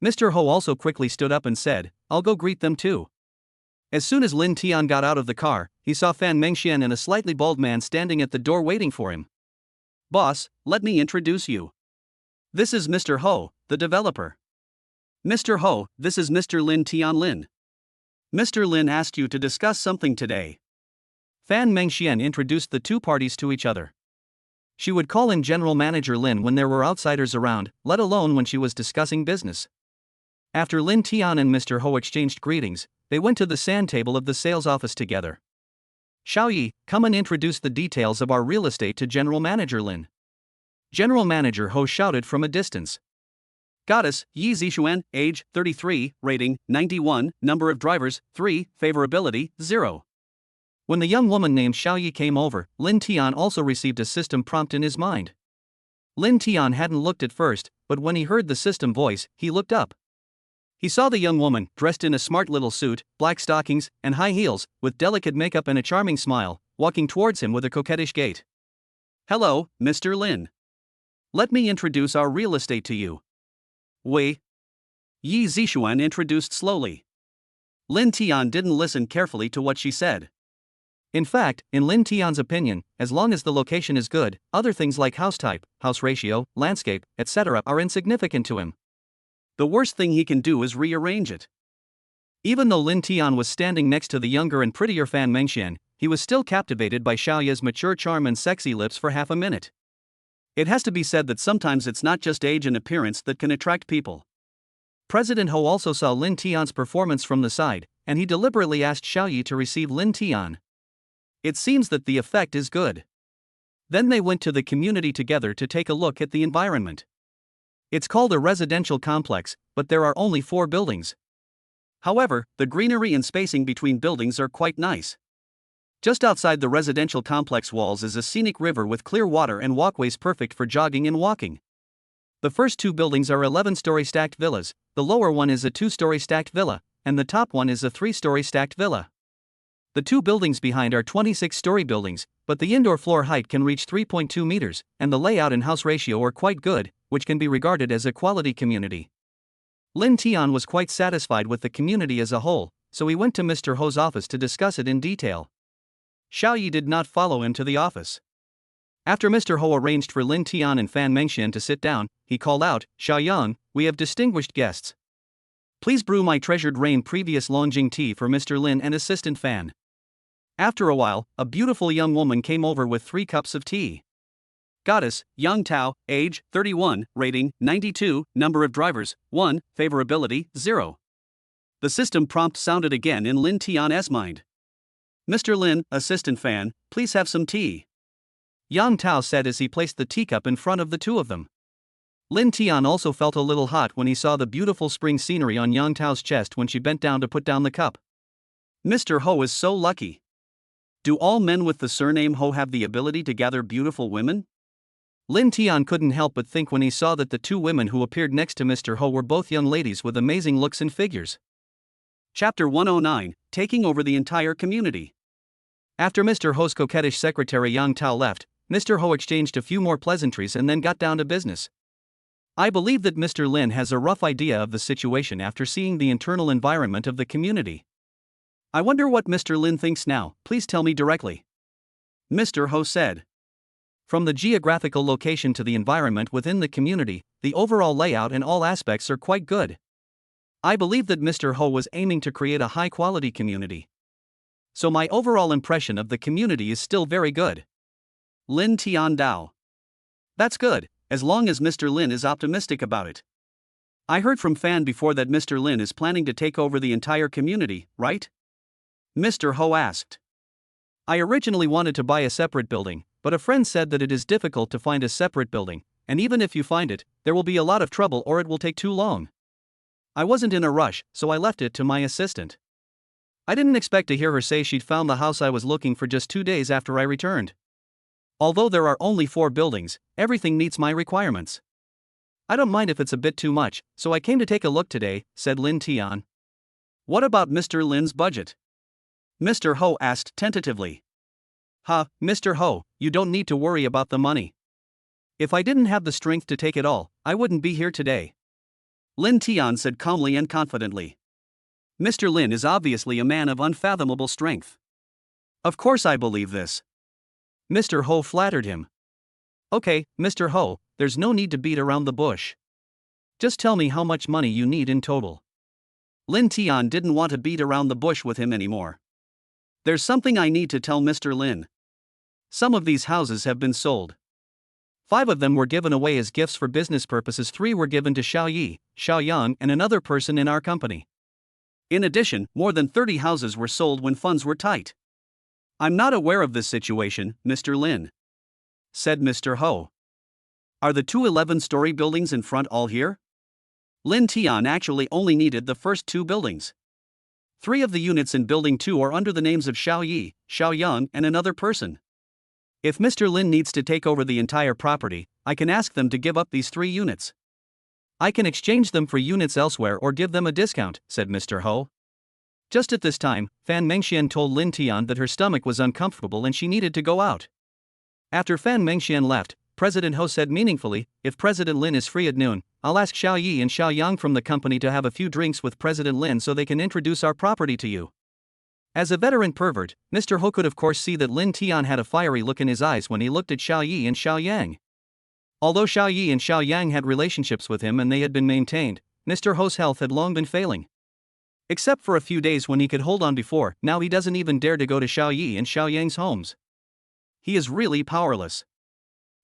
Mr. Ho also quickly stood up and said, "I'll go greet them too." As soon as Linton got out of the car, he saw Fan Mengxian and a slightly bald man standing at the door waiting for him. "Boss, let me introduce you. This is Mr. Ho, the developer. Mr. Ho, this is Mr. Lin. Mr. Lin asked you to discuss something today." Fan Mengxian introduced the two parties to each other. She would call in General Manager Lin when there were outsiders around, let alone when she was discussing business. After Linton and Mr. Ho exchanged greetings, they went to the sand table of the sales office together. "Xiaoyi, come and introduce the details of our real estate to General Manager Lin." General Manager Ho shouted from a distance. "Goddess, Yi Zixuan, age, 33, rating, 91, number of drivers, 3, favorability, 0. When the young woman named Xiaoyi came over, Linton also received a system prompt in his mind. Linton hadn't looked at first, but when he heard the system voice, he looked up. He saw the young woman, dressed in a smart little suit, black stockings, and high heels, with delicate makeup and a charming smile, walking towards him with a coquettish gait. "Hello, Mr. Lin. Let me introduce our real estate to you." "Wei." Yi Zixuan introduced slowly. Linton didn't listen carefully to what she said. In fact, in Linton's opinion, as long as the location is good, other things like house type, house ratio, landscape, etc. are insignificant to him. The worst thing he can do is rearrange it. Even though Linton was standing next to the younger and prettier Fan Mengxian, he was still captivated by Xiaoya's mature charm and sexy lips for half a minute. It has to be said that sometimes it's not just age and appearance that can attract people. President Ho also saw Linton's performance from the side, and he deliberately asked Xiaoyi to receive Linton. It seems that the effect is good. Then they went to the community together to take a look at the environment. It's called a residential complex, but there are only 4 buildings. However, the greenery and spacing between buildings are quite nice. Just outside the residential complex walls is a scenic river with clear water and walkways perfect for jogging and walking. The first 2 buildings are 11-story stacked villas, the lower one is a 2-story stacked villa, and the top one is a 3-story stacked villa. The 2 buildings behind are 26-story buildings, but the indoor floor height can reach 3.2 meters, and the layout and house ratio are quite good, which can be regarded as a quality community. Linton was quite satisfied with the community as a whole, so he went to Mr. Ho's office to discuss it in detail. Xiaoyi did not follow him to the office. After Mr. Ho arranged for Linton and Fan Mengxian to sit down, he called out, "Xiaoyang, we have distinguished guests. Please brew my treasured rain previous Longjing tea for Mr. Lin and assistant Fan. After a while, a beautiful young woman came over with 3 cups of tea. Goddess, Yang Tao, age, 31, rating, 92, number of drivers, 1, favorability, 0. The system prompt sounded again in Lin Tian's mind. Mr. Lin, assistant Fan, please have some tea. Yang Tao said as he placed the teacup in front of the two of them. Lin Tian also felt a little hot when he saw the beautiful spring scenery on Yang Tao's chest when she bent down to put down the cup. Mr. Ho is so lucky. Do all men with the surname Ho have the ability to gather beautiful women? Lin Tian couldn't help but think when he saw that the 2 women who appeared next to Mr. Ho were both young ladies with amazing looks and figures. Chapter 109, Taking Over the Entire Community. After Mr. Ho's coquettish secretary Yang Tao left, Mr. Ho exchanged a few more pleasantries and then got down to business. I believe that Mr. Lin has a rough idea of the situation after seeing the internal environment of the community. I wonder what Mr. Lin thinks now, please tell me directly. Mr. Ho said. From the geographical location to the environment within the community, the overall layout and all aspects are quite good. I believe that Mr. Ho was aiming to create a high-quality community. So my overall impression of the community is still very good. Lin Tian Dao. That's good, as long as Mr. Lin is optimistic about it. I heard from Fan before that Mr. Lin is planning to take over the entire community, right? Mr. Ho asked. I originally wanted to buy a separate building, but a friend said that it is difficult to find a separate building, and even if you find it, there will be a lot of trouble or it will take too long. I wasn't in a rush, so I left it to my assistant. I didn't expect to hear her say she'd found the house I was looking for just 2 days after I returned. Although there are only 4 buildings, everything meets my requirements. I don't mind if it's a bit too much, so I came to take a look today, said Lin Tian. What about Mr. Lin's budget? Mr. Ho asked tentatively. Mr. Ho, you don't need to worry about the money. If I didn't have the strength to take it all, I wouldn't be here today. Lin Tian said calmly and confidently. Mr. Lin is obviously a man of unfathomable strength. Of course I believe this. Mr. Ho flattered him. Okay, Mr. Ho, there's no need to beat around the bush. Just tell me how much money you need in total. Lin Tian didn't want to beat around the bush with him anymore. There's something I need to tell Mr. Lin. Some of these houses have been sold. 5 of them were given away as gifts for business purposes. 3 were given to Xiaoyi, Xiaoyang and another person in our company. In addition, more than 30 houses were sold when funds were tight. I'm not aware of this situation, Mr. Lin, said Mr. Ho. Are the 2 11-story buildings in front all here? Lin Tian actually only needed the first 2 buildings. 3 of the units in Building 2 are under the names of Xiaoyi, Xiaoyang and another person. If Mr. Lin needs to take over the entire property, I can ask them to give up these 3 units. I can exchange them for units elsewhere or give them a discount, said Mr. Ho. Just at this time, Fan Mengxian told Lin Tian that her stomach was uncomfortable and she needed to go out. After Fan Mengxian left, President Ho said meaningfully, if President Lin is free at noon, I'll ask Xiaoyi and Xiaoyang from the company to have a few drinks with President Lin so they can introduce our property to you. As a veteran pervert, Mr. Ho could of course see that Lin Tian had a fiery look in his eyes when he looked at Xiaoyi and Xiaoyang. Although Xiaoyi and Xiaoyang had relationships with him and they had been maintained, Mr. Ho's health had long been failing. Except for a few days when he could hold on before, now he doesn't even dare to go to Xiaoyi and Xiaoyang's homes. He is really powerless.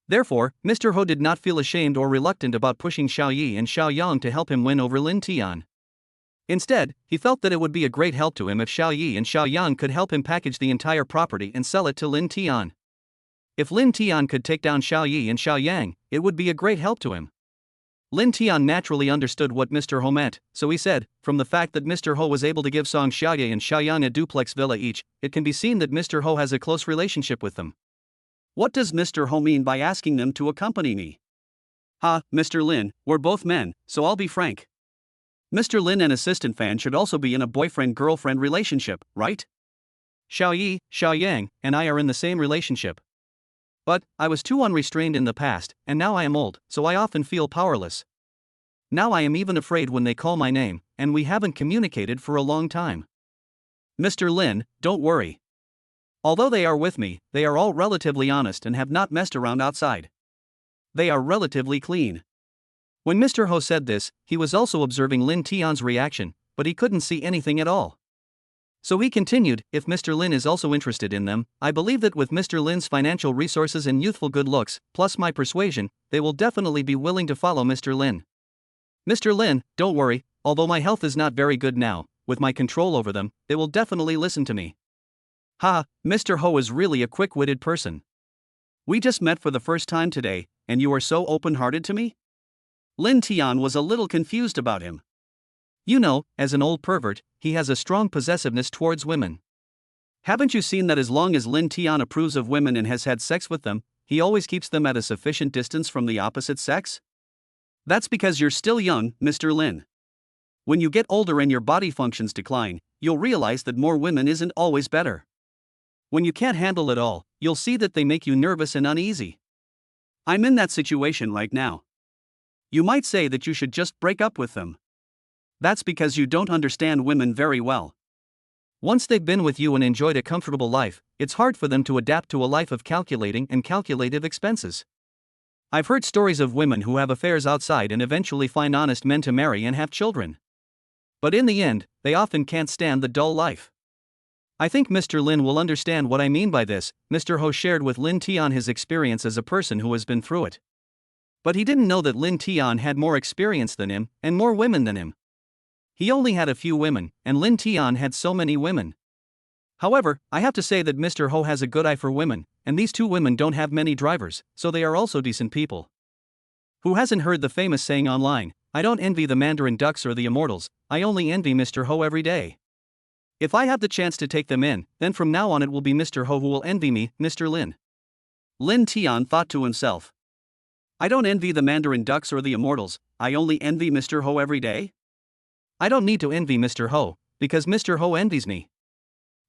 Therefore, Mr. Ho did not feel ashamed or reluctant about pushing Xiaoyi and Xiaoyang to help him win over Lin Tian. Instead, he felt that it would be a great help to him if Xiaoyi and Xiaoyang could help him package the entire property and sell it to Lin Tian. If Lin Tian could take down Xiaoyi and Xiaoyang, it would be a great help to him. Lin Tian naturally understood what Mr. Ho meant, so he said, from the fact that Mr. Ho was able to give Song Xiaoye and Xiaoyang a duplex villa each, it can be seen that Mr. Ho has a close relationship with them. What does Mr. Ho mean by asking them to accompany me? Mr. Lin, we're both men, so I'll be frank. Mr. Lin and assistant Fan should also be in a boyfriend-girlfriend relationship, right? Xiaoyi, Xiaoyang, and I are in the same relationship. But, I was too unrestrained in the past, and now I am old, so I often feel powerless. Now I am even afraid when they call my name, and we haven't communicated for a long time. Mr. Lin, don't worry. Although they are with me, they are all relatively honest and have not messed around outside. They are relatively clean. When Mr. Ho said this, he was also observing Lin Tian's reaction, but he couldn't see anything at all. So he continued, if Mr. Lin is also interested in them, I believe that with Mr. Lin's financial resources and youthful good looks, plus my persuasion, they will definitely be willing to follow Mr. Lin. Mr. Lin, don't worry, although my health is not very good now, with my control over them, they will definitely listen to me. Ha, Mr. Ho is really a quick-witted person. We just met for the first time today, and you are so open-hearted to me? Lin Tian was a little confused about him. You know, as an old pervert, he has a strong possessiveness towards women. Haven't you seen that as long as Lin Tian approves of women and has had sex with them, he always keeps them at a sufficient distance from the opposite sex? That's because you're still young, Mr. Lin. When you get older and your body functions decline, you'll realize that more women isn't always better. When you can't handle it all, you'll see that they make you nervous and uneasy. I'm in that situation right now. You might say that you should just break up with them. That's because you don't understand women very well. Once they've been with you and enjoyed a comfortable life, it's hard for them to adapt to a life of calculating and calculative expenses. I've heard stories of women who have affairs outside and eventually find honest men to marry and have children. But in the end, they often can't stand the dull life. I think Mr. Lin will understand what I mean by this. Mr. Ho shared with Lin Tian his experience as a person who has been through it. But he didn't know that Lin Tian had more experience than him, and more women than him. He only had a few women, and Lin Tian had so many women. However, I have to say that Mr. Ho has a good eye for women, and these two women don't have many drivers, so they are also decent people. Who hasn't heard the famous saying online, I don't envy the Mandarin ducks or the immortals, I only envy Mr. Ho every day. If I have the chance to take them in, then from now on it will be Mr. Ho who will envy me, Mr. Lin. Lin Tian thought to himself. I don't envy the Mandarin ducks or the immortals, I only envy Mr. Ho every day? I don't need to envy Mr. Ho, because Mr. Ho envies me.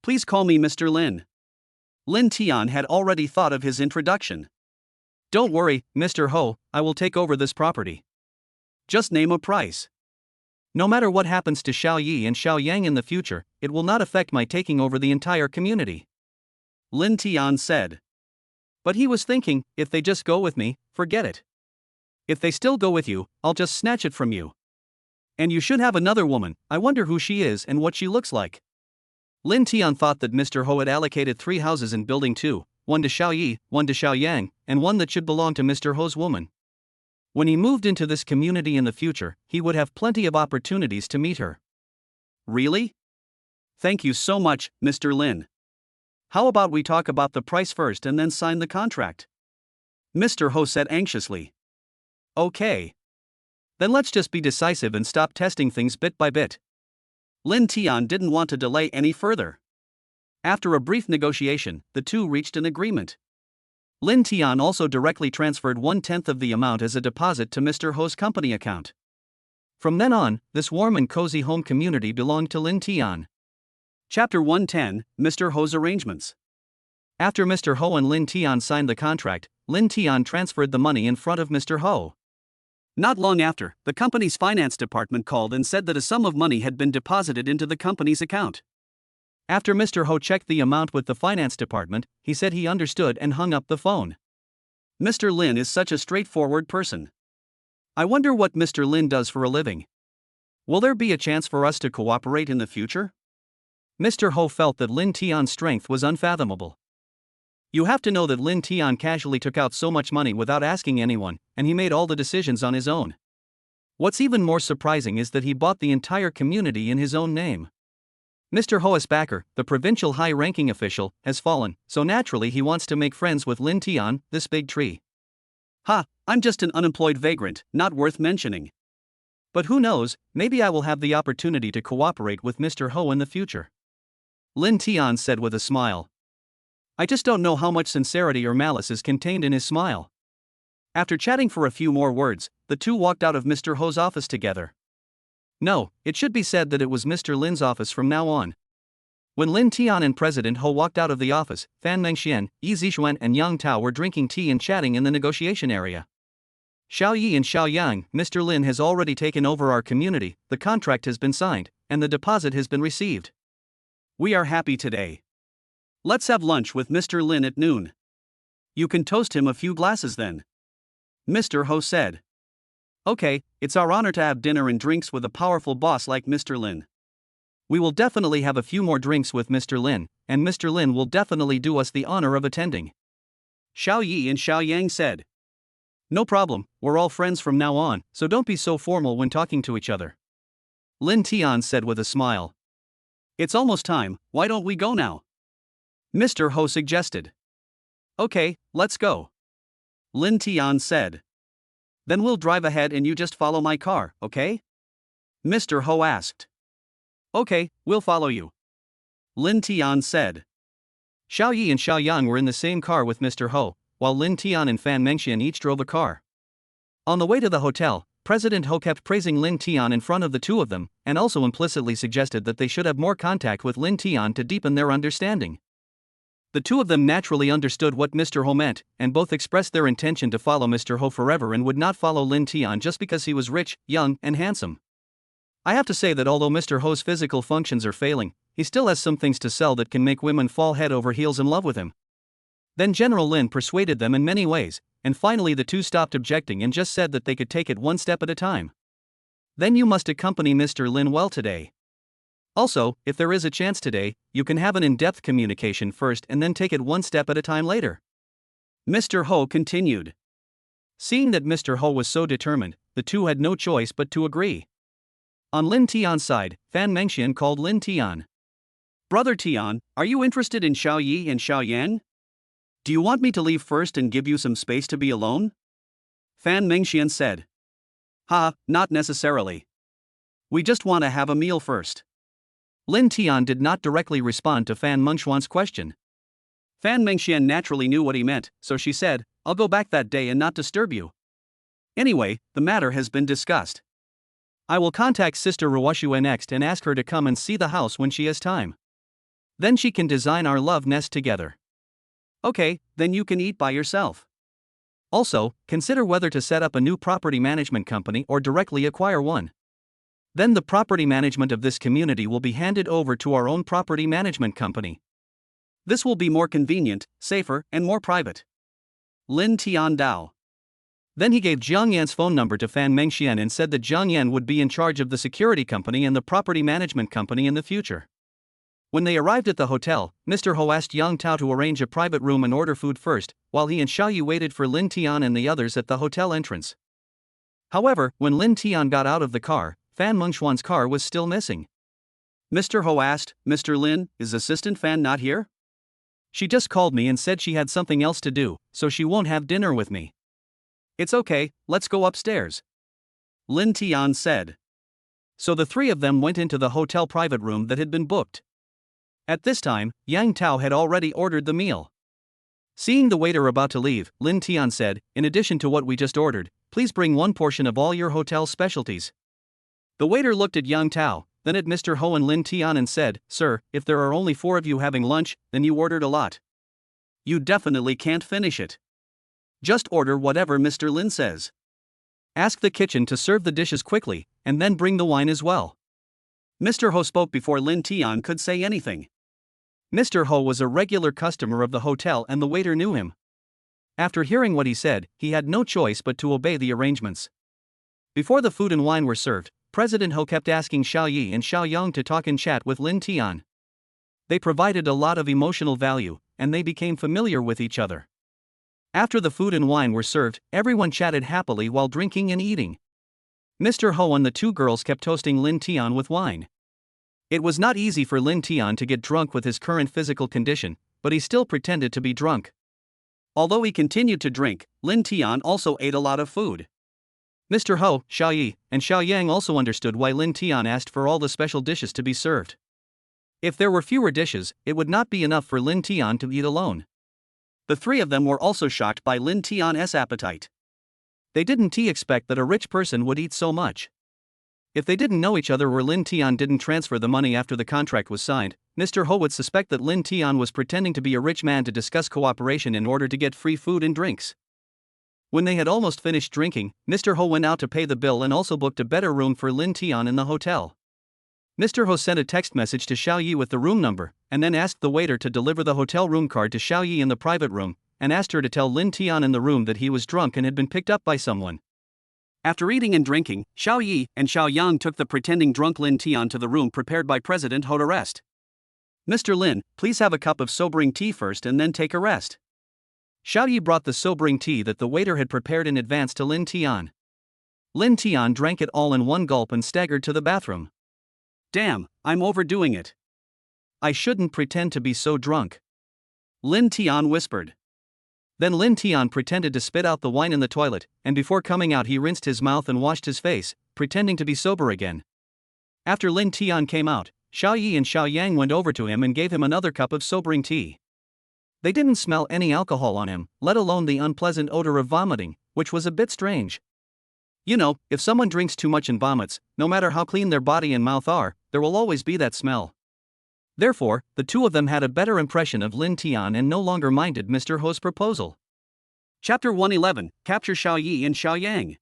Please call me Mr. Lin. Lin Tian had already thought of his introduction. Don't worry, Mr. Ho, I will take over this property. Just name a price. No matter what happens to Xiao Yi and Xiao Yang in the future, it will not affect my taking over the entire community. Lin Tian said. But he was thinking, if they just go with me, forget it. If they still go with you, I'll just snatch it from you. And you should have another woman, I wonder who she is and what she looks like. Lin Tian thought that Mr. Ho had allocated 3 houses in Building 2, one to Xiao Yi, one to Xiao Yang, and one that should belong to Mr. Ho's woman. When he moved into this community in the future, he would have plenty of opportunities to meet her. Really? Thank you so much, Mr. Lin. How about we talk about the price first and then sign the contract? Mr. Ho said anxiously. Okay. Then let's just be decisive and stop testing things bit by bit. Lin Tian didn't want to delay any further. After a brief negotiation, the two reached an agreement. Lin Tian also directly transferred 1/10 of the amount as a deposit to Mr. Ho's company account. From then on, this warm and cozy home community belonged to Lin Tian. Chapter 110, Mr. Ho's Arrangements. After Mr. Ho and Lin Tian signed the contract, Lin Tian transferred the money in front of Mr. Ho. Not long after, the company's finance department called and said that a sum of money had been deposited into the company's account. After Mr. Ho checked the amount with the finance department, he said he understood and hung up the phone. Mr. Lin is such a straightforward person. I wonder what Mr. Lin does for a living. Will there be a chance for us to cooperate in the future? Mr. Ho felt that Lin Tian's strength was unfathomable. You have to know that Lin Tian casually took out so much money without asking anyone, and he made all the decisions on his own. What's even more surprising is that he bought the entire community in his own name. Mr. Ho's backer, the provincial high-ranking official, has fallen, so naturally he wants to make friends with Lin Tian, this big tree. Ha, I'm just an unemployed vagrant, not worth mentioning. But who knows, maybe I will have the opportunity to cooperate with Mr. Ho in the future. Lin Tian said with a smile. I just don't know how much sincerity or malice is contained in his smile. After chatting for a few more words, the two walked out of Mr. Ho's office together. No, it should be said that it was Mr. Lin's office from now on. When Lin Tian and President Ho walked out of the office, Fan Mengxian, Yi Zixuan and Yang Tao were drinking tea and chatting in the negotiation area. Xiao Yi and Xiao Yang, Mr. Lin has already taken over our community, the contract has been signed, and the deposit has been received. We are happy today. Let's have lunch with Mr. Lin at noon. You can toast him a few glasses then. Mr. Ho said. Okay, it's our honor to have dinner and drinks with a powerful boss like Mr. Lin. We will definitely have a few more drinks with Mr. Lin, and Mr. Lin will definitely do us the honor of attending. Xiao Yi and Xiao Yang said. No problem, we're all friends from now on, so don't be so formal when talking to each other. Lin Tian said with a smile. It's almost time, why don't we go now? Mr. Ho suggested. Okay, let's go. Lin Tian said. Then we'll drive ahead and you just follow my car, okay? Mr. Ho asked. Okay, we'll follow you. Lin Tian said. Xiao Yi and Xiao Yang were in the same car with Mr. Ho, while Lin Tian and Fan Mengxian each drove a car. On the way to the hotel, President Ho kept praising Lin Tian in front of the two of them, and also implicitly suggested that they should have more contact with Lin Tian to deepen their understanding. The two of them naturally understood what Mr. Ho meant, and both expressed their intention to follow Mr. Ho forever and would not follow Lin Tian just because he was rich, young, and handsome. I have to say that although Mr. Ho's physical functions are failing, he still has some things to sell that can make women fall head over heels in love with him. Then General Lin persuaded them in many ways, and finally the two stopped objecting and just said that they could take it one step at a time. Then you must accompany Mr. Lin well today. Also, if there is a chance today, you can have an in-depth communication first and then take it one step at a time later. Mr. Ho continued. Seeing that Mr. Ho was so determined, the two had no choice but to agree. On Lin Tian's side, Fan Mengxian called Lin Tian. Brother Tian, are you interested in Xiao Yi and Xiao Yang? Do you want me to leave first and give you some space to be alone? Fan Mengxian said. Not necessarily. We just want to have a meal first. Lin Tian did not directly respond to Fan Mengxian's question. Fan Mengxian naturally knew what he meant, so she said, I'll go back that day and not disturb you. Anyway, the matter has been discussed. I will contact Sister Ruashua next and ask her to come and see the house when she has time. Then she can design our love nest together. Okay, then you can eat by yourself. Also, consider whether to set up a new property management company or directly acquire one. Then the property management of this community will be handed over to our own property management company. This will be more convenient, safer, and more private. Lin Tian Dao. Then he gave Jiang Yan's phone number to Fan Mengxian and said that Jiang Yan would be in charge of the security company and the property management company in the future. When they arrived at the hotel, Mr. Ho asked Yang Tao to arrange a private room and order food first, while he and Xiao Yi waited for Lin Tian and the others at the hotel entrance. However, when Lin Tian got out of the car, Fan Mengxian's car was still missing. Mr. Ho asked, Mr. Lin, is Assistant Fan not here? She just called me and said she had something else to do, so she won't have dinner with me. It's okay, let's go upstairs. Lin Tian said. So the three of them went into the hotel private room that had been booked. At this time, Yang Tao had already ordered the meal. Seeing the waiter about to leave, Lin Tian said, in addition to what we just ordered, please bring one portion of all your hotel specialties. The waiter looked at Yang Tao, then at Mr. Ho and Lin Tian and said, Sir, if there are only 4 of you having lunch, then you ordered a lot. You definitely can't finish it. Just order whatever Mr. Lin says. Ask the kitchen to serve the dishes quickly, and then bring the wine as well. Mr. Ho spoke before Lin Tian could say anything. Mr. Ho was a regular customer of the hotel and the waiter knew him. After hearing what he said, he had no choice but to obey the arrangements. Before the food and wine were served, President Ho kept asking Xiao Yi and Xiao Yang to talk and chat with Lin Tian. They provided a lot of emotional value, and they became familiar with each other. After the food and wine were served, everyone chatted happily while drinking and eating. Mr. Ho and the 2 girls kept toasting Lin Tian with wine. It was not easy for Lin Tian to get drunk with his current physical condition, but he still pretended to be drunk. Although he continued to drink, Lin Tian also ate a lot of food. Mr. Ho, Xiao Yi, and Xiao Yang also understood why Lin Tian asked for all the special dishes to be served. If there were fewer dishes, it would not be enough for Lin Tian to eat alone. The 3 of them were also shocked by Lin Tian's appetite. They didn't expect that a rich person would eat so much. If they didn't know each other or Lin Tian didn't transfer the money after the contract was signed, Mr. Ho would suspect that Lin Tian was pretending to be a rich man to discuss cooperation in order to get free food and drinks. When they had almost finished drinking, Mr. Ho went out to pay the bill and also booked a better room for Lin Tian in the hotel. Mr. Ho sent a text message to Xiao Yi with the room number, and then asked the waiter to deliver the hotel room card to Xiao Yi in the private room, and asked her to tell Lin Tian in the room that he was drunk and had been picked up by someone. After eating and drinking, Xiao Yi and Xiao Yang took the pretending drunk Lin Tian to the room prepared by President Ho to rest. Mr. Lin, please have a cup of sobering tea first and then take a rest. Xiao Yi brought the sobering tea that the waiter had prepared in advance to Lin Tian. Lin Tian drank it all in one gulp and staggered to the bathroom. Damn, I'm overdoing it. I shouldn't pretend to be so drunk. Lin Tian whispered. Then Lin Tian pretended to spit out the wine in the toilet, and before coming out he rinsed his mouth and washed his face, pretending to be sober again. After Lin Tian came out, Xiao Yi and Xiao Yang went over to him and gave him another cup of sobering tea. They didn't smell any alcohol on him, let alone the unpleasant odor of vomiting, which was a bit strange. You know, if someone drinks too much and vomits, no matter how clean their body and mouth are, there will always be that smell. Therefore, the two of them had a better impression of Lin Tian and no longer minded Mr. Ho's proposal. Chapter 111, Capture Xiao Yi and Xiao Yang.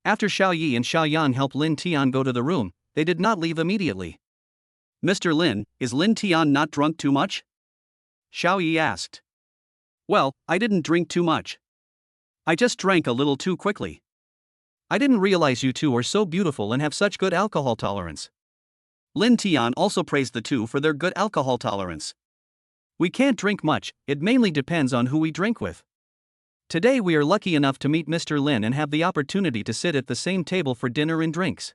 After Xiao Yi and Xiao Yang helped Lin Tian go to the room, they did not leave immediately. Mr. Lin, is Lin Tian not drunk too much? Xiao Yi asked. Well, I didn't drink too much. I just drank a little too quickly. I didn't realize you two are so beautiful and have such good alcohol tolerance. Lin Tian also praised the two for their good alcohol tolerance. We can't drink much, it mainly depends on who we drink with. Today we are lucky enough to meet Mr. Lin and have the opportunity to sit at the same table for dinner and drinks.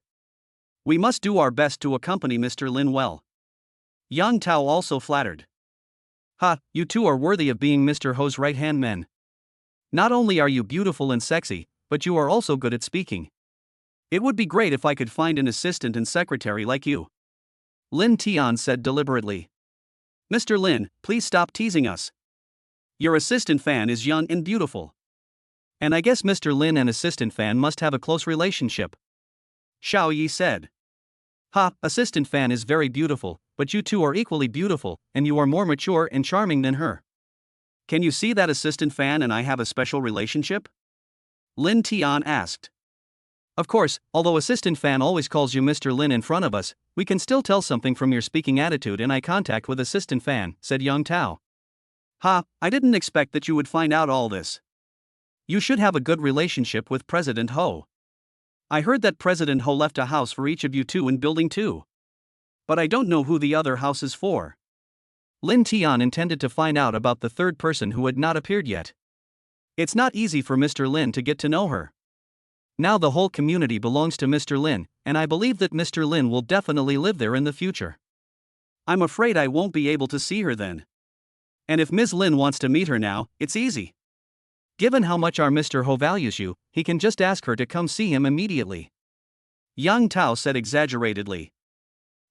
We must do our best to accompany Mr. Lin well. Yang Tao also flattered. Ha, you two are worthy of being Mr. Ho's right-hand men. Not only are you beautiful and sexy, but you are also good at speaking. It would be great if I could find an assistant and secretary like you. Lin Tian said deliberately. Mr. Lin, please stop teasing us. Your assistant fan is young and beautiful. And I guess Mr. Lin and assistant fan must have a close relationship. Xiao Yi said. Ha, assistant fan is very beautiful, but you two are equally beautiful, and you are more mature and charming than her. Can you see that assistant fan and I have a special relationship? Lin Tian asked. Of course, although assistant fan always calls you Mr. Lin in front of us, we can still tell something from your speaking attitude and eye contact with assistant fan, said Yang Tao. Ha, I didn't expect that you would find out all this. You should have a good relationship with President Ho. I heard that President Ho left a house for each of you two in Building 2. But I don't know who the other house is for. Lin Tian intended to find out about the third person who had not appeared yet. It's not easy for Mr. Lin to get to know her. Now the whole community belongs to Mr. Lin, and I believe that Mr. Lin will definitely live there in the future. I'm afraid I won't be able to see her then. And if Ms. Lin wants to meet her now, it's easy. Given how much our Mr. Ho values you, he can just ask her to come see him immediately. Yang Tao said exaggeratedly.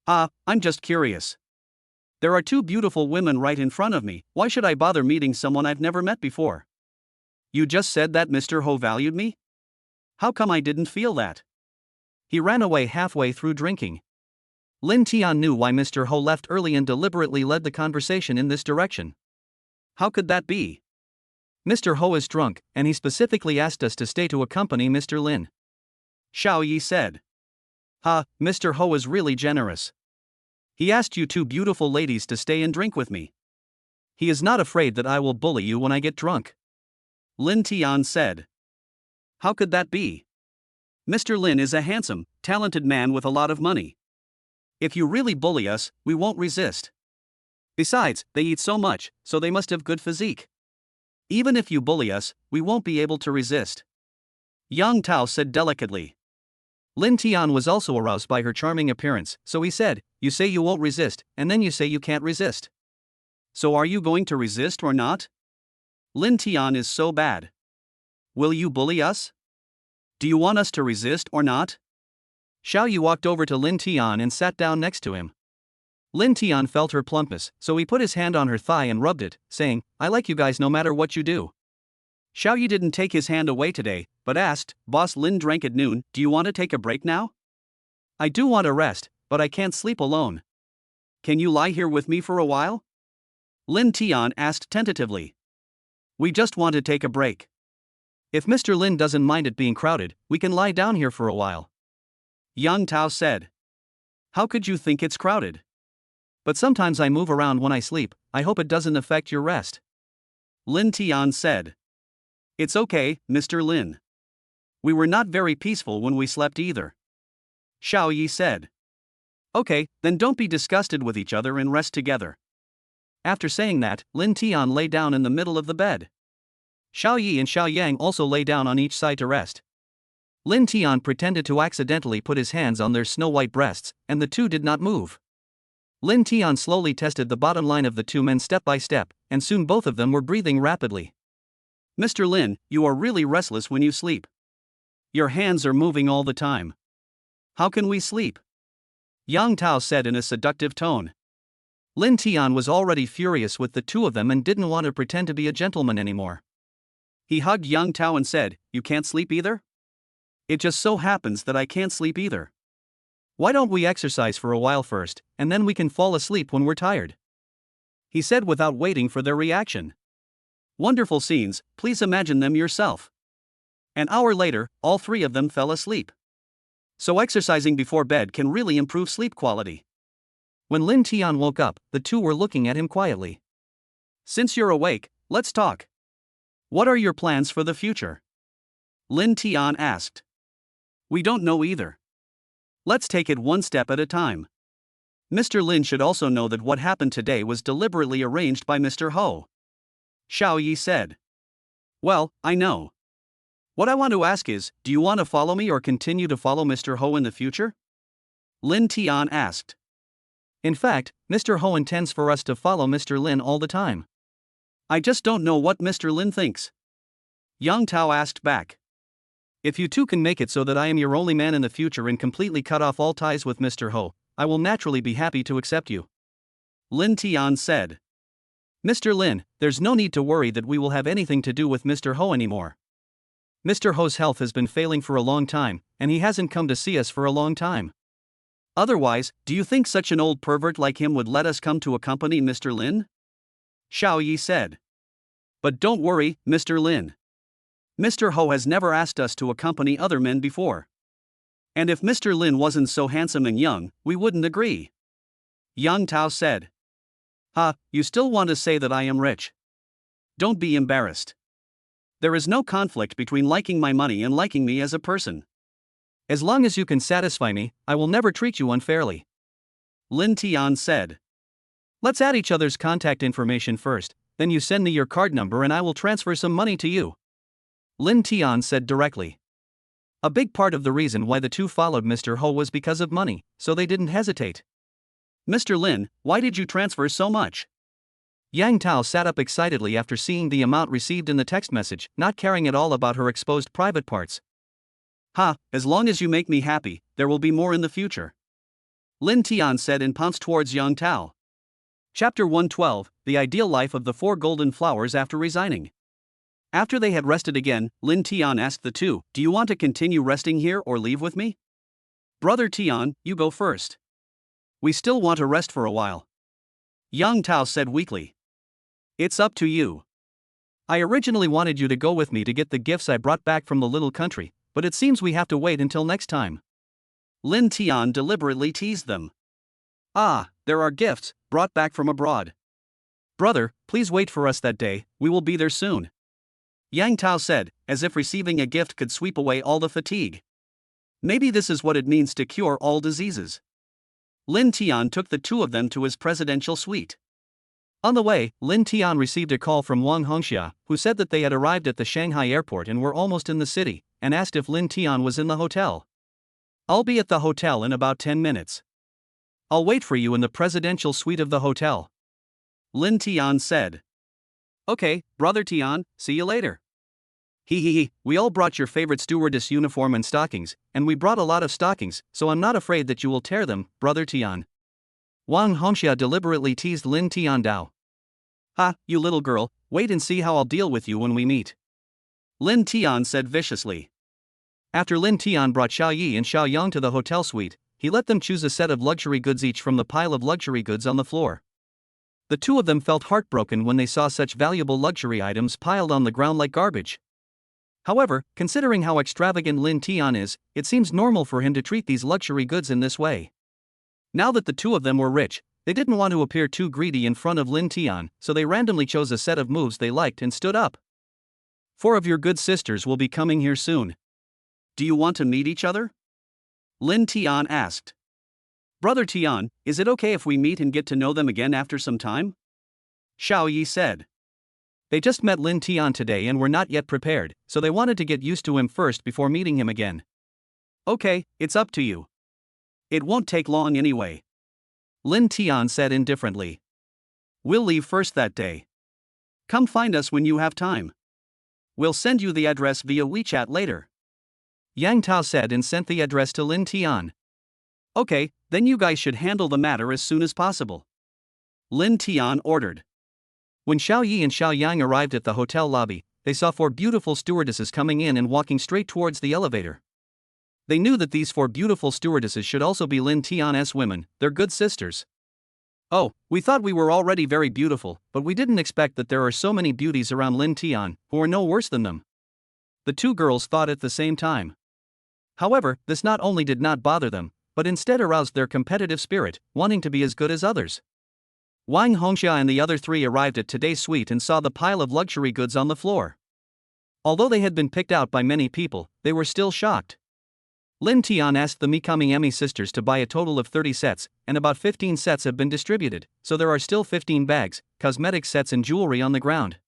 I'm just curious. There are two beautiful women right in front of me, why should I bother meeting someone I've never met before? You just said that Mr. Ho valued me? How come I didn't feel that? He ran away halfway through drinking. Lin Tian knew why Mr. Ho left early and deliberately led the conversation in this direction. How could that be? Mr. Ho is drunk, and he specifically asked us to stay to accompany Mr. Lin. Xiao Yi said. Ha, Mr. Ho is really generous. He asked you two beautiful ladies to stay and drink with me. He is not afraid that I will bully you when I get drunk. Lin Tian said. How could that be? Mr. Lin is a handsome, talented man with a lot of money. If you really bully us, we won't resist. Besides, they eat so much, so they must have good physique. Even if you bully us, we won't be able to resist. Yang Tao said delicately. Lin Tian was also aroused by her charming appearance, so he said, you say you won't resist, and then you say you can't resist. So are you going to resist or not? Lin Tian is so bad. Will you bully us? Do you want us to resist or not? Xiao Yi walked over to Lin Tian and sat down next to him. Lin Tian felt her plumpness, so he put his hand on her thigh and rubbed it, saying, I like you guys no matter what you do. Xiao Yi didn't take his hand away today, but asked, Boss Lin drank at noon, do you want to take a break now? I do want to rest, but I can't sleep alone. Can you lie here with me for a while? Lin Tian asked tentatively. We just want to take a break. If Mr. Lin doesn't mind it being crowded, we can lie down here for a while. Yang Tao said. How could you think it's crowded? But sometimes I move around when I sleep, I hope it doesn't affect your rest. Lin Tian said. It's okay, Mr. Lin. We were not very peaceful when we slept either. Xiao Yi said. Okay, then don't be disgusted with each other and rest together. After saying that, Lin Tian lay down in the middle of the bed. Xiao Yi and Xiao Yang also lay down on each side to rest. Lin Tian pretended to accidentally put his hands on their snow-white breasts, and the two did not move. Lin Tian slowly tested the bottom line of the two men step by step, and soon both of them were breathing rapidly. Mr. Lin, you are really restless when you sleep. Your hands are moving all the time. How can we sleep? Yang Tao said in a seductive tone. Lin Tian was already furious with the two of them and didn't want to pretend to be a gentleman anymore. He hugged Yang Tao and said, You can't sleep either? It just so happens that I can't sleep either. Why don't we exercise for a while first, and then we can fall asleep when we're tired? He said without waiting for their reaction. Wonderful scenes, please imagine them yourself. An hour later, all three of them fell asleep. So exercising before bed can really improve sleep quality. When Lin Tian woke up, the two were looking at him quietly. Since you're awake, let's talk. What are your plans for the future? Lin Tian asked. We don't know either. Let's take it one step at a time. Mr. Lin should also know that what happened today was deliberately arranged by Mr. Ho. Xiao Yi said. Well, I know. What I want to ask is, do you want to follow me or continue to follow Mr. Ho in the future? Lin Tian asked. In fact, Mr. Ho intends for us to follow Mr. Lin all the time. I just don't know what Mr. Lin thinks. Yang Tao asked back. If you two can make it so that I am your only man in the future and completely cut off all ties with Mr. Ho, I will naturally be happy to accept you. Lin Tian said. Mr. Lin, there's no need to worry that we will have anything to do with Mr. Ho anymore. Mr. Ho's health has been failing for a long time, and he hasn't come to see us for a long time. Otherwise, do you think such an old pervert like him would let us come to accompany Mr. Lin? Xiao Yi said. But don't worry, Mr. Lin. Mr. Ho has never asked us to accompany other men before. And if Mr. Lin wasn't so handsome and young, we wouldn't agree. Yang Tao said. You still want to say that I am rich? Don't be embarrassed. There is no conflict between liking my money and liking me as a person. As long as you can satisfy me, I will never treat you unfairly. Lin Tian said. Let's add each other's contact information first, then you send me your card number and I will transfer some money to you. Lin Tian said directly. A big part of the reason why the two followed Mr. Ho was because of money, so they didn't hesitate. Mr. Lin, why did you transfer so much? Yang Tao sat up excitedly after seeing the amount received in the text message, not caring at all about her exposed private parts. As long as you make me happy, there will be more in the future. Lin Tian said and pounced towards Yang Tao. Chapter 112, The Ideal Life of the Four Golden Flowers After Resigning. After they had rested again, Lin Tian asked the two, Do you want to continue resting here or leave with me? Brother Tian, you go first. We still want to rest for a while. Yang Tao said weakly. It's up to you. I originally wanted you to go with me to get the gifts I brought back from the little country, but it seems we have to wait until next time. Lin Tian deliberately teased them. There are gifts, brought back from abroad. Brother, please wait for us that day, we will be there soon. Yang Tao said, as if receiving a gift could sweep away all the fatigue. Maybe this is what it means to cure all diseases. Lin Tian took the two of them to his presidential suite. On the way, Lin Tian received a call from Wong Shia, who said that they had arrived at the Shanghai airport and were almost in the city, and asked if Lin Tian was in the hotel. I'll be at the hotel in about 10 minutes. I'll wait for you in the presidential suite of the hotel. Lin Tian said. Okay, Brother Tian, see you later. We all brought your favorite stewardess uniform and stockings, and we brought a lot of stockings, so I'm not afraid that you will tear them, Brother Tian. Wang Hongxia deliberately teased Lin Tian Dao. You little girl, wait and see how I'll deal with you when we meet. Lin Tian said viciously. After Lin Tian brought Xiao Yi and Xiao Yang to the hotel suite, he let them choose a set of luxury goods each from the pile of luxury goods on the floor. The two of them felt heartbroken when they saw such valuable luxury items piled on the ground like garbage. However, considering how extravagant Lin Tian is, it seems normal for him to treat these luxury goods in this way. Now that the two of them were rich, they didn't want to appear too greedy in front of Lin Tian, so they randomly chose a set of moves they liked and stood up. 4 of your good sisters will be coming here soon. Do you want to meet each other? Lin Tian asked. Brother Tian, is it okay if we meet and get to know them again after some time? Xiao Yi said. They just met Lin Tian today and were not yet prepared, so they wanted to get used to him first before meeting him again. Okay, it's up to you. It won't take long anyway. Lin Tian said indifferently. We'll leave first that day. Come find us when you have time. We'll send you the address via WeChat later. Yang Tao said and sent the address to Lin Tian. Okay, then you guys should handle the matter as soon as possible. Lin Tian ordered. When Xiao Yi and Xiao Yang arrived at the hotel lobby, they saw 4 beautiful stewardesses coming in and walking straight towards the elevator. They knew that these 4 beautiful stewardesses should also be Lin Tian's women, their good sisters. Oh, we thought we were already very beautiful, but we didn't expect that there are so many beauties around Lin Tian, who are no worse than them. The 2 girls thought at the same time. However, this not only did not bother them, but instead aroused their competitive spirit, wanting to be as good as others. Wang Hongxia and the other 3 arrived at today's suite and saw the pile of luxury goods on the floor. Although they had been picked out by many people, they were still shocked. Lin Tian asked the Mikami Emi sisters to buy a total of 30 sets, and about 15 sets have been distributed, so there are still 15 bags, cosmetic sets and jewelry on the ground.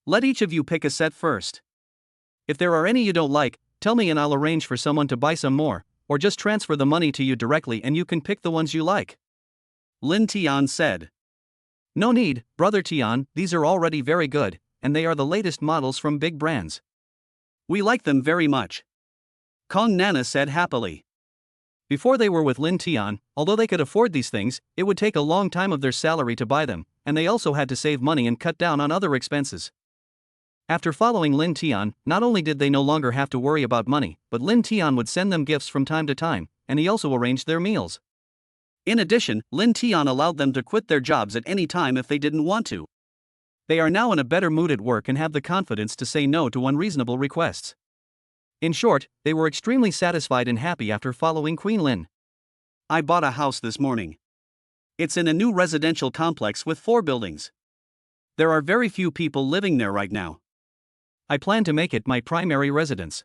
Let each of you pick a set first. If there are any you don't like, tell me and I'll arrange for someone to buy some more, or just transfer the money to you directly and you can pick the ones you like. Lin Tian said. No need, Brother Tian, these are already very good, and they are the latest models from big brands. We like them very much. Kong Nana said happily. Before they were with Lin Tian, although they could afford these things, it would take a long time of their salary to buy them, and they also had to save money and cut down on other expenses. After following Lin Tian, not only did they no longer have to worry about money, but Lin Tian would send them gifts from time to time, and he also arranged their meals. In addition, Lin Tian allowed them to quit their jobs at any time if they didn't want to. They are now in a better mood at work and have the confidence to say no to unreasonable requests. In short, they were extremely satisfied and happy after following Queen Lin. I bought a house this morning. It's in a new residential complex with 4 buildings. There are very few people living there right now. I plan to make it my primary residence.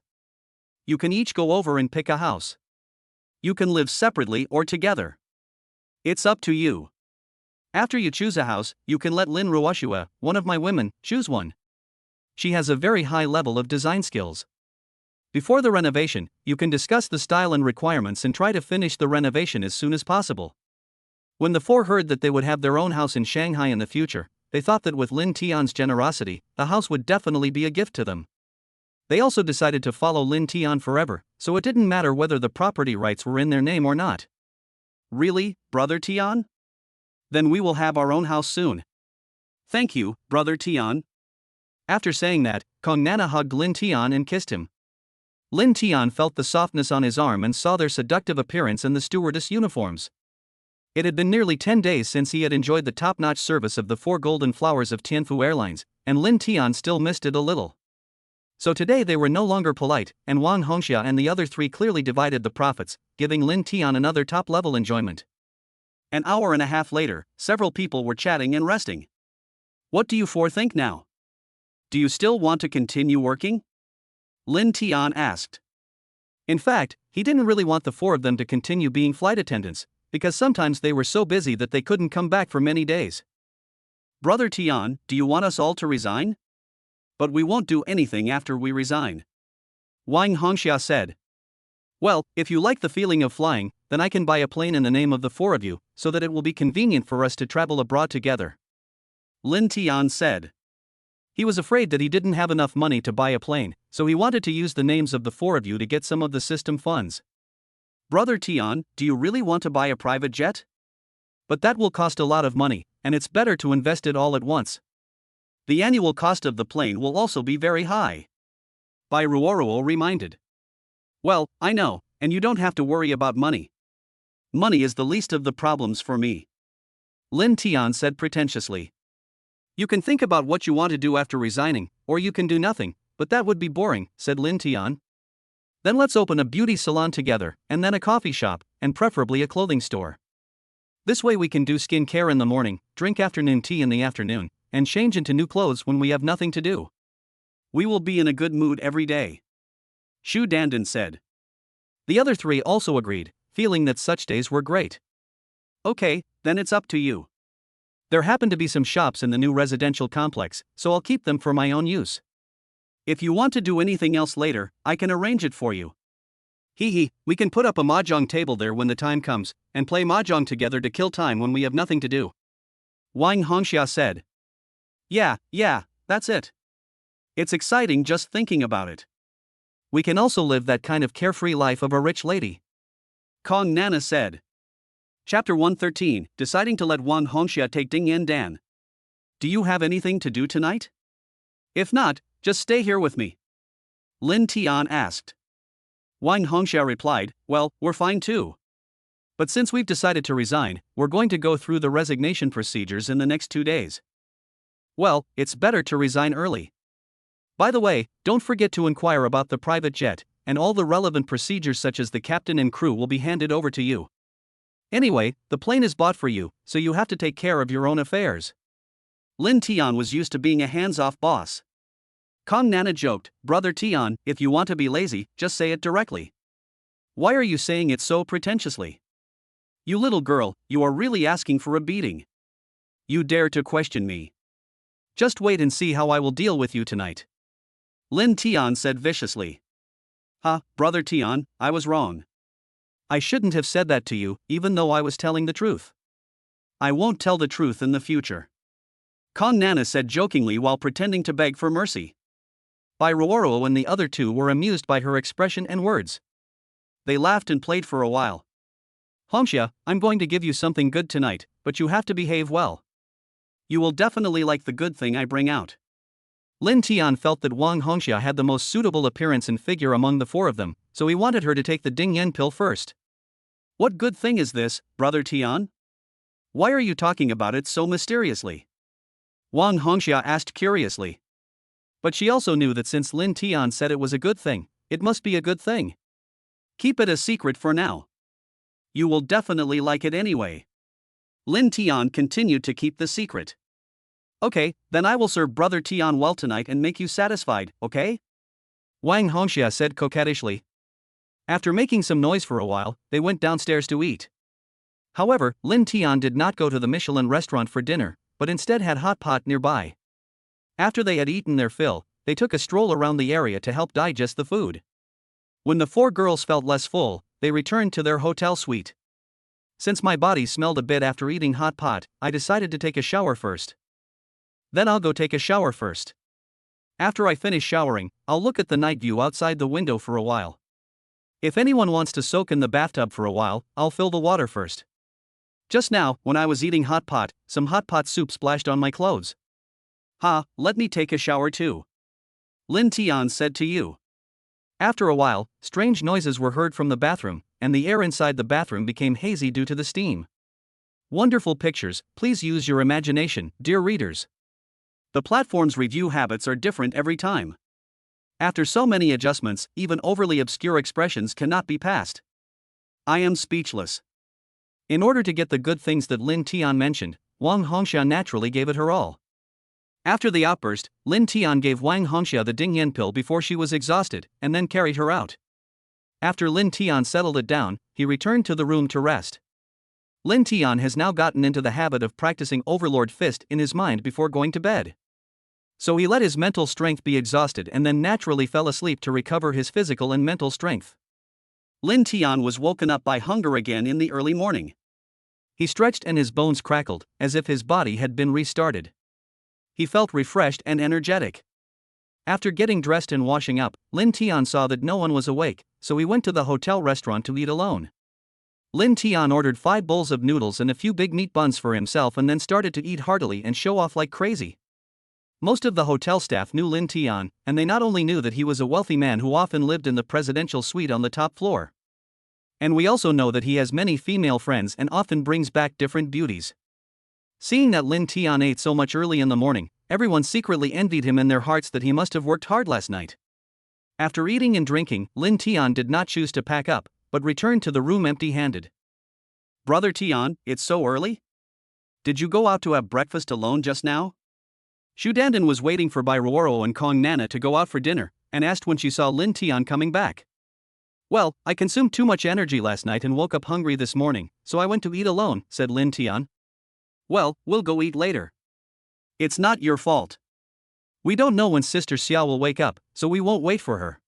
You can each go over and pick a house. You can live separately or together. It's up to you. After you choose a house, you can let Lin Ruashua, one of my women, choose one. She has a very high level of design skills. Before the renovation, you can discuss the style and requirements and try to finish the renovation as soon as possible. When the 4 heard that they would have their own house in Shanghai in the future, they thought that with Lin Tian's generosity, the house would definitely be a gift to them. They also decided to follow Lin Tian forever, so it didn't matter whether the property rights were in their name or not. Really, Brother Tian? Then we will have our own house soon. Thank you, Brother Tian. After saying that, Kong Nana hugged Lin Tian and kissed him. Lin Tian felt the softness on his arm and saw their seductive appearance and the stewardess uniforms. It had been nearly 10 days since he had enjoyed the top-notch service of the 4 golden flowers of Tianfu Airlines, and Lin Tian still missed it a little. So today they were no longer polite, and Wang Hongxia and the other 3 clearly divided the profits, giving Lin Tian another top-level enjoyment. An hour and a half later, several people were chatting and resting. What do you 4 think now? Do you still want to continue working? Lin Tian asked. In fact, he didn't really want the 4 of them to continue being flight attendants, because sometimes they were so busy that they couldn't come back for many days. Brother Tian, do you want us all to resign? But we won't do anything after we resign. Wang Hongxia said. Well, if you like the feeling of flying, then I can buy a plane in the name of the 4 of you, so that it will be convenient for us to travel abroad together. Lin Tian said. He was afraid that he didn't have enough money to buy a plane, so he wanted to use the names of the 4 of you to get some of the system funds. Brother Tian, do you really want to buy a private jet? But that will cost a lot of money, and it's better to invest it all at once. The annual cost of the plane will also be very high. Bai Ruoruo reminded. Well, I know, and you don't have to worry about money. Money is the least of the problems for me. Lin Tian said pretentiously. You can think about what you want to do after resigning, or you can do nothing, but that would be boring, said Lin Tian. Then let's open a beauty salon together, and then a coffee shop, and preferably a clothing store. This way we can do skin care in the morning, drink afternoon tea in the afternoon, and change into new clothes when we have nothing to do. We will be in a good mood every day. Shu Dandan said. The other three also agreed, feeling that such days were great. Okay, then it's up to you. There happen to be some shops in the new residential complex, so I'll keep them for my own use. If you want to do anything else later, I can arrange it for you. Hee, we can put up a mahjong table there when the time comes, and play mahjong together to kill time when we have nothing to do. Wang Hongxia said. Yeah, that's it. It's exciting just thinking about it. We can also live that kind of carefree life of a rich lady. Kong Nana said. Chapter 113, Deciding to let Wang Hongxia take Ding Yan Dan. Do you have anything to do tonight? If not, just stay here with me. Lin Tian asked. Wang Hongxia replied, well, we're fine too. But since we've decided to resign, we're going to go through the resignation procedures in the next 2 days. Well, it's better to resign early. By the way, don't forget to inquire about the private jet, and all the relevant procedures such as the captain and crew will be handed over to you. Anyway, the plane is bought for you, so you have to take care of your own affairs. Lin Tian was used to being a hands-off boss. Kong Nana joked, Brother Tian, if you want to be lazy, just say it directly. Why are you saying it so pretentiously? You little girl, you are really asking for a beating. You dare to question me. Just wait and see how I will deal with you tonight. Lin Tian said viciously. Brother Tian, I was wrong. I shouldn't have said that to you, even though I was telling the truth. I won't tell the truth in the future. Kong Nana said jokingly while pretending to beg for mercy. Bai Ruoro and the other two were amused by her expression and words. They laughed and played for a while. Hongxia, I'm going to give you something good tonight, but you have to behave well. You will definitely like the good thing I bring out. Lin Tian felt that Wang Hongxia had the most suitable appearance and figure among the four of them, so he wanted her to take the Ding Yen pill first. What good thing is this, Brother Tian? Why are you talking about it so mysteriously? Wang Hongxia asked curiously. But she also knew that since Lin Tian said it was a good thing, it must be a good thing. Keep it a secret for now. You will definitely like it anyway. Lin Tian continued to keep the secret. Okay, then I will serve Brother Tian well tonight and make you satisfied, okay? Wang Hongxia said coquettishly. After making some noise for a while, they went downstairs to eat. However, Lin Tian did not go to the Michelin restaurant for dinner, but instead had hot pot nearby. After they had eaten their fill, they took a stroll around the area to help digest the food. When the four girls felt less full, they returned to their hotel suite. Since my body smelled a bit after eating hot pot, I decided to take a shower first. Then I'll go take a shower first. After I finish showering, I'll look at the night view outside the window for a while. If anyone wants to soak in the bathtub for a while, I'll fill the water first. Just now, when I was eating hot pot, some hot pot soup splashed on my clothes. Let me take a shower too. Lin Tian said to you. After a while, strange noises were heard from the bathroom, and the air inside the bathroom became hazy due to the steam. Wonderful pictures, please use your imagination, dear readers. The platform's review habits are different every time. After so many adjustments, even overly obscure expressions cannot be passed. I am speechless. In order to get the good things that Lin Tian mentioned, Wang Hongxia naturally gave it her all. After the outburst, Lin Tian gave Wang Hongxia the Ding Yen pill before she was exhausted, and then carried her out. After Lin Tian settled it down, he returned to the room to rest. Lin Tian has now gotten into the habit of practicing Overlord Fist in his mind before going to bed. So he let his mental strength be exhausted and then naturally fell asleep to recover his physical and mental strength. Lin Tian was woken up by hunger again in the early morning. He stretched and his bones crackled, as if his body had been restarted. He felt refreshed and energetic. After getting dressed and washing up, Lin Tian saw that no one was awake, so he went to the hotel restaurant to eat alone. Lin Tian ordered 5 bowls of noodles and a few big meat buns for himself and then started to eat heartily and show off like crazy. Most of the hotel staff knew Lin Tian, and they not only knew that he was a wealthy man who often lived in the presidential suite on the top floor. And we also know that he has many female friends and often brings back different beauties. Seeing that Lin Tian ate so much early in the morning, everyone secretly envied him in their hearts that he must have worked hard last night. After eating and drinking, Lin Tian did not choose to pack up, but returned to the room empty-handed. Brother Tian, it's so early? Did you go out to have breakfast alone just now? Shu Dandan was waiting for Bai Ruoro and Kong Nana to go out for dinner, and asked when she saw Lin Tian coming back. Well, I consumed too much energy last night and woke up hungry this morning, so I went to eat alone, said Lin Tian. Well, we'll go eat later. It's not your fault. We don't know when Sister Xia will wake up, so we won't wait for her.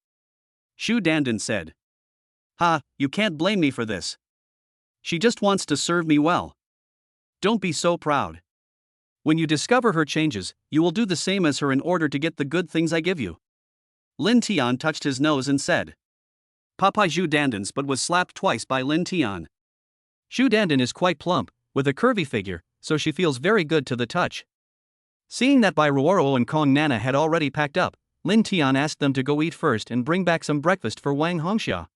Shu Dandan said. Ha, you can't blame me for this. She just wants to serve me well. Don't be so proud. When you discover her changes, you will do the same as her in order to get the good things I give you. Lin Tian touched his nose and said. Popeye Zhu Dandans but was slapped twice by Lin Tian. Zhu Dandan is quite plump, with a curvy figure, so she feels very good to the touch. Seeing that Bai Ruoro and Kong Nana had already packed up, Lin Tian asked them to go eat first and bring back some breakfast for Wang Hongxia.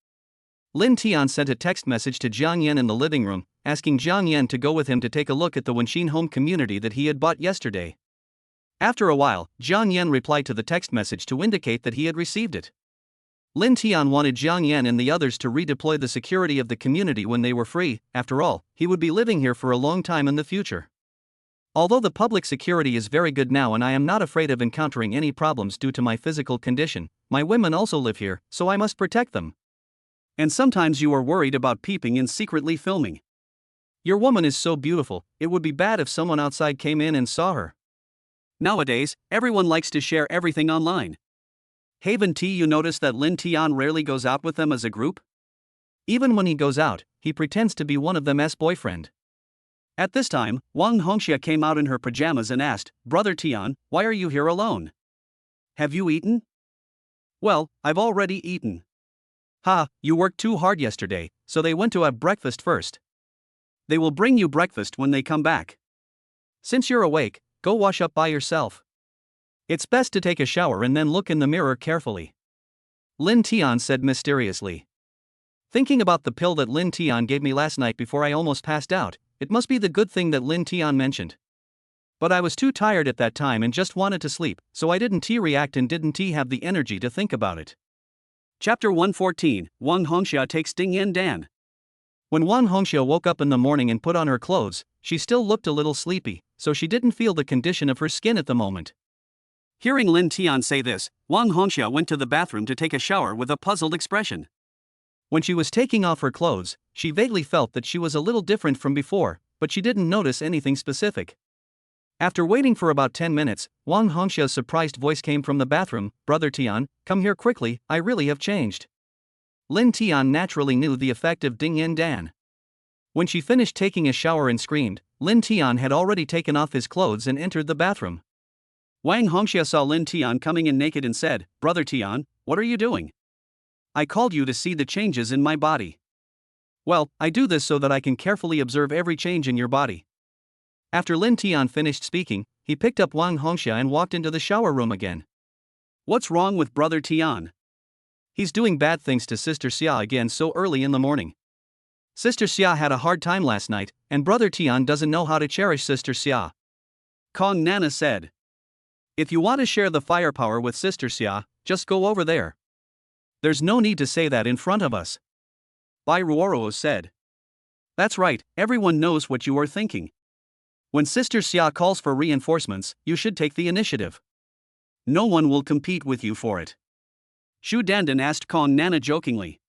Lin Tian sent a text message to Jiang Yan in the living room, asking Jiang Yan to go with him to take a look at the Wenxin home community that he had bought yesterday. After a while, Jiang Yan replied to the text message to indicate that he had received it. Lin Tian wanted Jiang Yan and the others to redeploy the security of the community when they were free. After all, he would be living here for a long time in the future. Although the public security is very good now and I am not afraid of encountering any problems due to my physical condition, my women also live here, so I must protect them. And sometimes you are worried about peeping and secretly filming. Your woman is so beautiful, it would be bad if someone outside came in and saw her. Nowadays, everyone likes to share everything online. Haven't you noticed that Lin Tian rarely goes out with them as a group? Even when he goes out, he pretends to be one of them's boyfriend. At this time, Wang Hongxia came out in her pajamas and asked, Brother Tian, why are you here alone? Have you eaten? Well, I've already eaten. Ha, you worked too hard yesterday, so they went to have breakfast first. They will bring you breakfast when they come back. Since you're awake, go wash up by yourself. It's best to take a shower and then look in the mirror carefully. Lin Tian said mysteriously. Thinking about the pill that Lin Tian gave me last night before I almost passed out, it must be the good thing that Lin Tian mentioned. But I was too tired at that time and just wanted to sleep, so I didn't react and didn't have the energy to think about it. Chapter 114, Wang Hongxia takes Ding Yan Dan. When Wang Hongxia woke up in the morning and put on her clothes, she still looked a little sleepy, so she didn't feel the condition of her skin at the moment. Hearing Lin Tian say this, Wang Hongxia went to the bathroom to take a shower with a puzzled expression. When she was taking off her clothes, she vaguely felt that she was a little different from before, but she didn't notice anything specific. After waiting for about 10 minutes, Wang Hongxia's surprised voice came from the bathroom, Brother Tian, come here quickly, I really have changed. Lin Tian naturally knew the effect of Ding Yan Dan. When she finished taking a shower and screamed, Lin Tian had already taken off his clothes and entered the bathroom. Wang Hongxia saw Lin Tian coming in naked and said, Brother Tian, what are you doing? I called you to see the changes in my body. Well, I do this so that I can carefully observe every change in your body. After Lin Tian finished speaking, he picked up Wang Hongxia and walked into the shower room again. What's wrong with Brother Tian? He's doing bad things to Sister Xia again so early in the morning. Sister Xia had a hard time last night, and Brother Tian doesn't know how to cherish Sister Xia. Kong Nana said. If you want to share the firepower with Sister Xia, just go over there. There's no need to say that in front of us. Bai Ruoro said. That's right, everyone knows what you are thinking. When Sister Xia calls for reinforcements, you should take the initiative. No one will compete with you for it. Shu Dandan asked Kong Nana jokingly.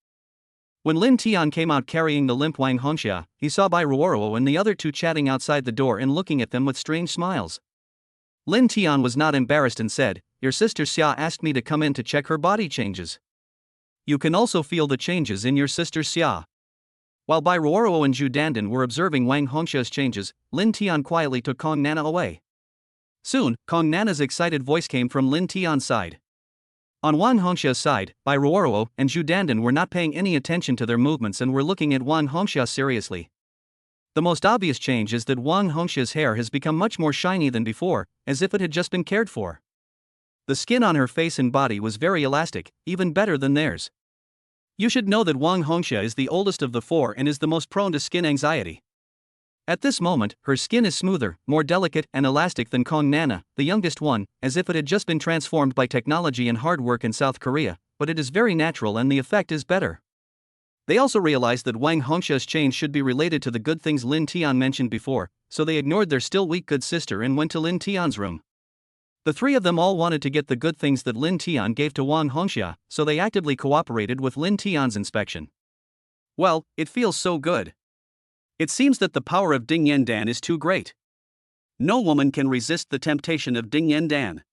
When Lin Tian came out carrying the limp Wang Hongxia, he saw Bai Ruoro and the other two chatting outside the door and looking at them with strange smiles. Lin Tian was not embarrassed and said, Your Sister Xia asked me to come in to check her body changes. You can also feel the changes in your Sister Xia. While Bai Ruoro and Zhu Dandan were observing Wang Hongxia's changes, Lin Tian quietly took Kong Nana away. Soon, Kong Nana's excited voice came from Lin Tian's side. On Wang Hongxia's side, Bai Ruoro and Zhu Dandan were not paying any attention to their movements and were looking at Wang Hongxia seriously. The most obvious change is that Wang Hongxia's hair has become much more shiny than before, as if it had just been cared for. The skin on her face and body was very elastic, even better than theirs. You should know that Wang Hongxia is the oldest of the four and is the most prone to skin anxiety. At this moment, her skin is smoother, more delicate and elastic than Kong Nana, the youngest one, as if it had just been transformed by technology and hard work in South Korea, but it is very natural and the effect is better. They also realized that Wang Hongxia's change should be related to the good things Lin Tian mentioned before, so they ignored their still weak good sister and went to Lin Tian's room. The three of them all wanted to get the good things that Lin Tian gave to Wang Hongxia, so they actively cooperated with Lin Tian's inspection. Well, it feels so good. It seems that the power of Ding Yan Dan is too great. No woman can resist the temptation of Ding Yan Dan.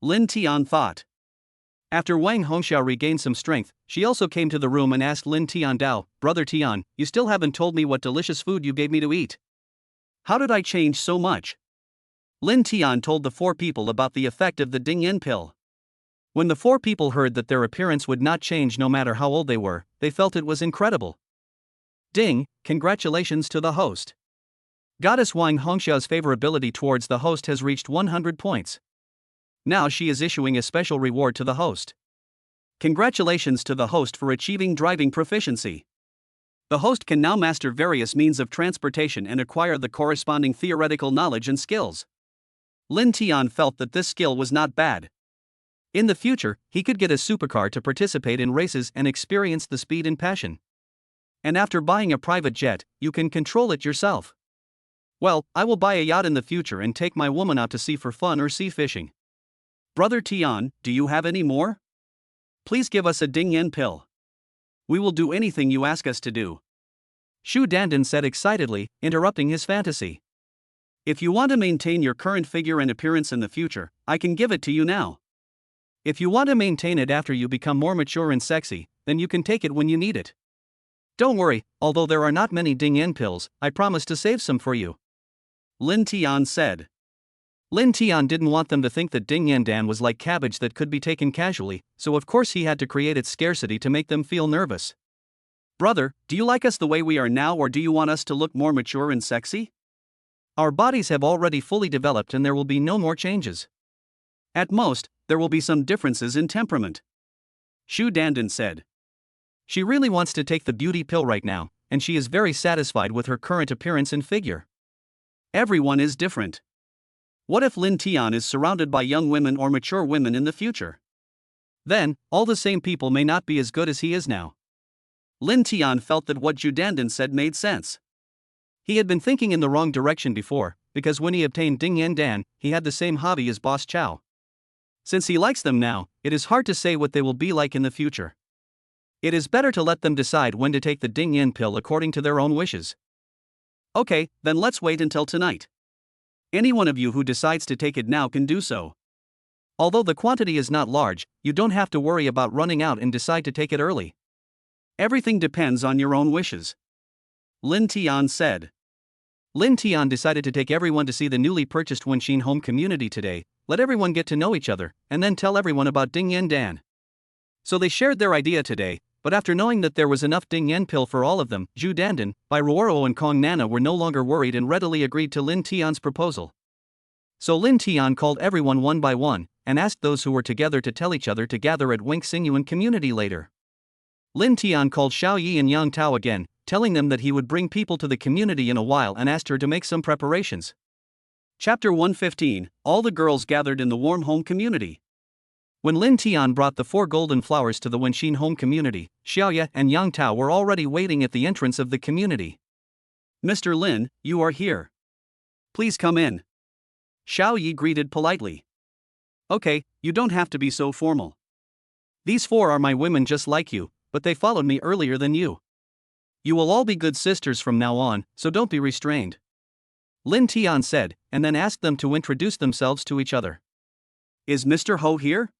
Lin Tian thought. After Wang Hongxia regained some strength, she also came to the room and asked Lin Tian Dao, "Brother Tian, you still haven't told me what delicious food you gave me to eat. How did I change so much?" Lin Tian told the four people about the effect of the Ding Yan pill. When the four people heard that their appearance would not change no matter how old they were, they felt it was incredible. Ding, congratulations to the host. Goddess Wang Hongxia's favorability towards the host has reached 100 points. Now she is issuing a special reward to the host. Congratulations to the host for achieving driving proficiency. The host can now master various means of transportation and acquire the corresponding theoretical knowledge and skills. Lin Tian felt that this skill was not bad. In the future, he could get a supercar to participate in races and experience the speed and passion. And after buying a private jet, you can control it yourself. Well, I will buy a yacht in the future and take my woman out to sea for fun or sea fishing. Brother Tian, do you have any more? Please give us a Ding Yan pill. We will do anything you ask us to do. Shu Dandan said excitedly, interrupting his fantasy. If you want to maintain your current figure and appearance in the future, I can give it to you now. If you want to maintain it after you become more mature and sexy, then you can take it when you need it. Don't worry, although there are not many Ding Yan pills, I promise to save some for you. Lin Tian said. Lin Tian didn't want them to think that Ding Yan Dan was like cabbage that could be taken casually, so of course he had to create its scarcity to make them feel nervous. Brother, do you like us the way we are now, or do you want us to look more mature and sexy? Our bodies have already fully developed and there will be no more changes. At most, there will be some differences in temperament. Shu Dandan said. She really wants to take the beauty pill right now, and she is very satisfied with her current appearance and figure. Everyone is different. What if Lin Tian is surrounded by young women or mature women in the future? Then, all the same people may not be as good as he is now. Lin Tian felt that what Shu Dandan said made sense. He had been thinking in the wrong direction before, because when he obtained Ding Yan Dan, he had the same hobby as Boss Chow. Since he likes them now, it is hard to say what they will be like in the future. It is better to let them decide when to take the Ding Yan pill according to their own wishes. Okay, then let's wait until tonight. Any one of you who decides to take it now can do so. Although the quantity is not large, you don't have to worry about running out and decide to take it early. Everything depends on your own wishes. Lin Tian said. Lin Tian decided to take everyone to see the newly purchased Wenshin home community today, let everyone get to know each other, and then tell everyone about Ding Yan Dan. So they shared their idea today, but after knowing that there was enough Ding Yan pill for all of them, Shu Dandan, Bai Ruoro and Kong Nana were no longer worried and readily agreed to Lin Tian's proposal. So Lin Tian called everyone one by one, and asked those who were together to tell each other to gather at Wing Xingyuan community later. Lin Tian called Xiao Yi and Yang Tao again, telling them that he would bring people to the community in a while and asked her to make some preparations. Chapter 115, All the girls gathered in the warm home community. When Lin Tian brought the 4 golden flowers to the Wenshin home community, Xiaoya and Yang Tao were already waiting at the entrance of the community. Mr. Lin, you are here. Please come in. Xiao Yi greeted politely. Okay, you don't have to be so formal. These 4 are my women just like you, but they followed me earlier than you. You will all be good sisters from now on, so don't be restrained. Lin Tian said, and then asked them to introduce themselves to each other. Is Mr. Ho here?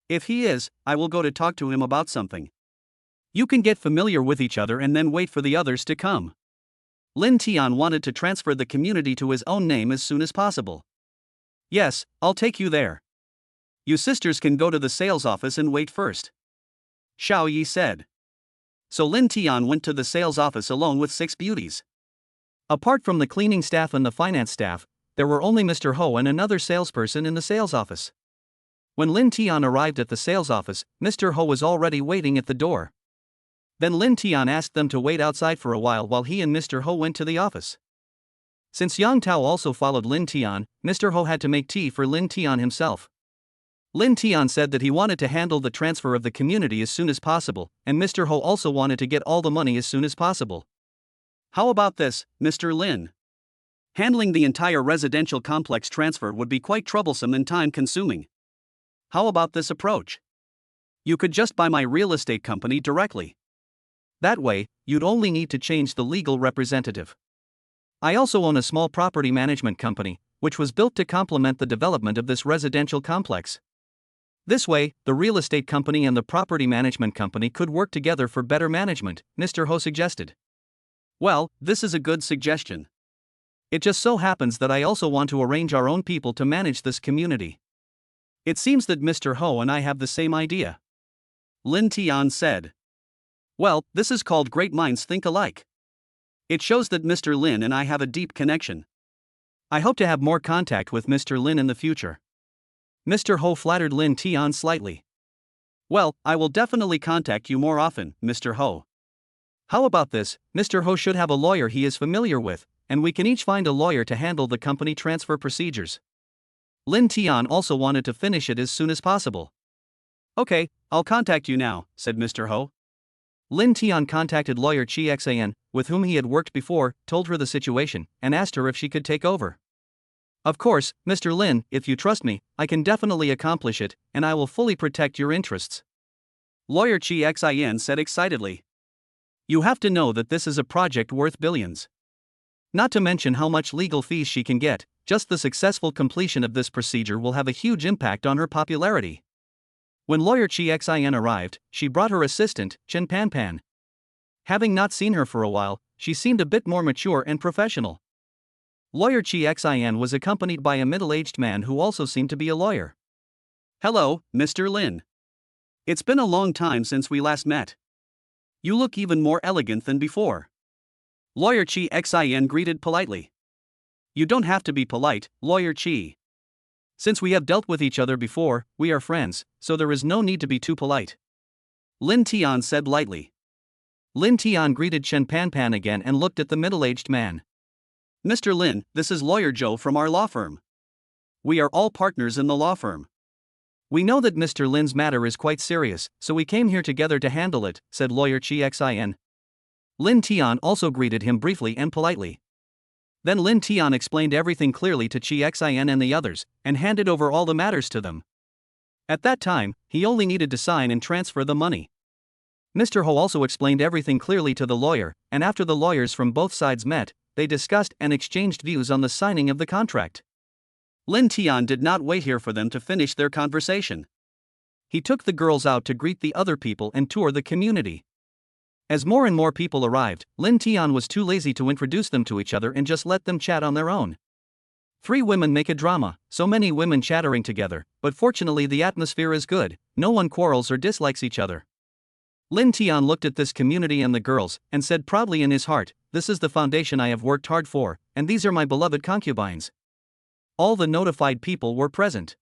If he is, I will go to talk to him about something. You can get familiar with each other and then wait for the others to come. Lin Tian wanted to transfer the community to his own name as soon as possible. Yes, I'll take you there. You sisters can go to the sales office and wait first. Xiao Yi said. So Lin Tian went to the sales office alone with 6 beauties. Apart from the cleaning staff and the finance staff, there were only Mr. Ho and another salesperson in the sales office. When Lin Tian arrived at the sales office, Mr. Ho was already waiting at the door. Then Lin Tian asked them to wait outside for a while he and Mr. Ho went to the office. Since Yang Tao also followed Lin Tian, Mr. Ho had to make tea for Lin Tian himself. Lin Tian said that he wanted to handle the transfer of the community as soon as possible, and Mr. Ho also wanted to get all the money as soon as possible. How about this, Mr. Lin? Handling the entire residential complex transfer would be quite troublesome and time-consuming. How about this approach? You could just buy my real estate company directly. That way, you'd only need to change the legal representative. I also own a small property management company, which was built to complement the development of this residential complex. This way, the real estate company and the property management company could work together for better management, Mr. Ho suggested. Well, this is a good suggestion. It just so happens that I also want to arrange our own people to manage this community. It seems that Mr. Ho and I have the same idea. Lin Tian said. Well, this is called great minds think alike. It shows that Mr. Lin and I have a deep connection. I hope to have more contact with Mr. Lin in the future. Mr. Ho flattered Lin Tian slightly. Well, I will definitely contact you more often, Mr. Ho. How about this? Mr. Ho should have a lawyer he is familiar with, and we can each find a lawyer to handle the company transfer procedures. Lin Tian also wanted to finish it as soon as possible. Okay, I'll contact you now, said Mr. Ho. Lin Tian contacted lawyer Chi Xan, with whom he had worked before, told her the situation, and asked her if she could take over. Of course, Mr. Lin, if you trust me, I can definitely accomplish it, and I will fully protect your interests. Lawyer Chi Xan said excitedly. You have to know that this is a project worth billions. Not to mention how much legal fees she can get, just the successful completion of this procedure will have a huge impact on her popularity. When lawyer Chi Xan arrived, she brought her assistant, Chen Panpan. Having not seen her for a while, she seemed a bit more mature and professional. Lawyer Chi Xan was accompanied by a middle-aged man who also seemed to be a lawyer. Hello, Mr. Lin. It's been a long time since we last met. You look even more elegant than before. Lawyer Chi Xan greeted politely. You don't have to be polite, Lawyer Chi. Since we have dealt with each other before, we are friends, so there is no need to be too polite. Lin Tian said lightly. Lin Tian greeted Chen Panpan again and looked at the middle-aged man. Mr. Lin, this is Lawyer Zhou from our law firm. We are all partners in the law firm. We know that Mr. Lin's matter is quite serious, so we came here together to handle it, said lawyer Chi Xan. Lin Tian also greeted him briefly and politely. Then Lin Tian explained everything clearly to Chi Xan and the others, and handed over all the matters to them. At that time, he only needed to sign and transfer the money. Mr. Ho also explained everything clearly to the lawyer, and after the lawyers from both sides met, they discussed and exchanged views on the signing of the contract. Lin Tian did not wait here for them to finish their conversation. He took the girls out to greet the other people and tour the community. As more and more people arrived, Lin Tian was too lazy to introduce them to each other and just let them chat on their own. 3 women make a drama, so many women chattering together, but fortunately the atmosphere is good, no one quarrels or dislikes each other. Lin Tian looked at this community and the girls, and said proudly in his heart, "This is the foundation I have worked hard for, and these are my beloved concubines." All the notified people were present.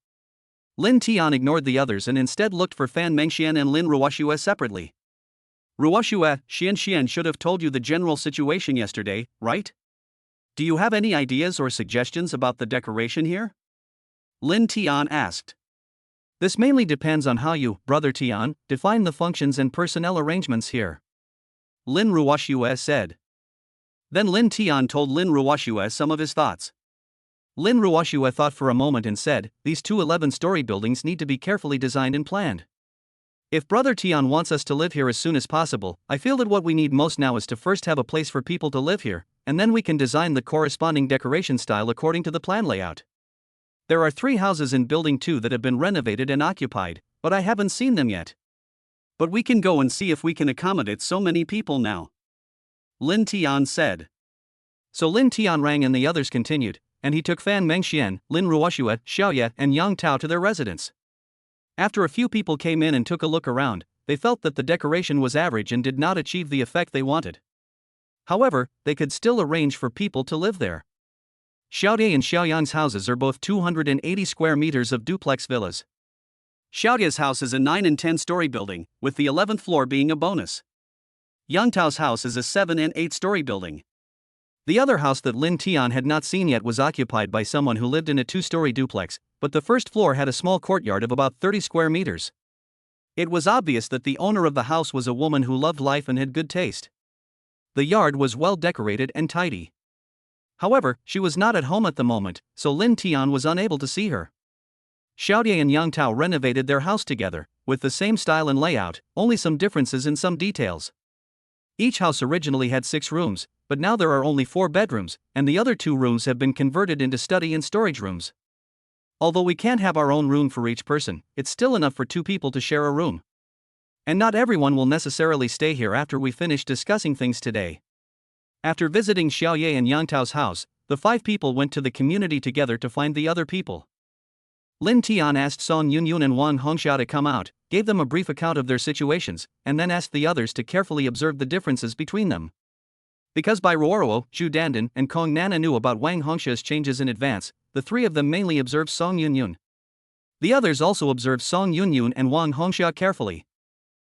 Lin Tian ignored the others and instead looked for Fan Mengxian and Lin Ruashua separately. Ruashua, Xian should have told you the general situation yesterday, right? Do you have any ideas or suggestions about the decoration here? Lin Tian asked. This mainly depends on how you, Brother Tian, define the functions and personnel arrangements here. Lin Ruashua said. Then Lin Tian told Lin Ruashua some of his thoughts. Lin Ruashua thought for a moment and said, "These 2 11-story buildings need to be carefully designed and planned. If Brother Tian wants us to live here as soon as possible, I feel that what we need most now is to first have a place for people to live here, and then we can design the corresponding decoration style according to the plan layout. There are 3 houses in Building 2 that have been renovated and occupied, but I haven't seen them yet. But we can go and see if we can accommodate so many people now," Lin Tian said. So Lin Tian rang and the others continued, and he took Fan Mengxian, Lin Ruashua, Shia, and Yang Tao to their residence. After a few people came in and took a look around, they felt that the decoration was average and did not achieve the effect they wanted. However, they could still arrange for people to live there. Xiaotie and Xiaoyang's houses are both 280 square meters of duplex villas. Xiaotie's house is a 9 and 10-story building, with the 11th floor being a bonus. Yang Tao's house is a 7 and 8-story building. The other house that Lin Tian had not seen yet was occupied by someone who lived in a 2-story duplex, but the first floor had a small courtyard of about 30 square meters. It was obvious that the owner of the house was a woman who loved life and had good taste. The yard was well decorated and tidy. However, she was not at home at the moment, so Lin Tian was unable to see her. Xiaoye and Yang Tao renovated their house together, with the same style and layout, only some differences in some details. Each house originally had 6 rooms, but now there are only 4 bedrooms, and the other 2 rooms have been converted into study and storage rooms. Although we can't have our own room for each person, it's still enough for 2 people to share a room. And not everyone will necessarily stay here after we finish discussing things today. After visiting Xiaoye and Yang Tao's house, the 5 people went to the community together to find the other people. Lin Tian asked Song Yunyun and Wang Hongxia to come out, gave them a brief account of their situations, and then asked the others to carefully observe the differences between them. Because Bai Ruoruo, Zhu Dandan, and Kong Nana knew about Wang Hongxia's changes in advance, the 3 of them mainly observed Song Yunyun. The others also observed Song Yunyun and Wang Hongxia carefully.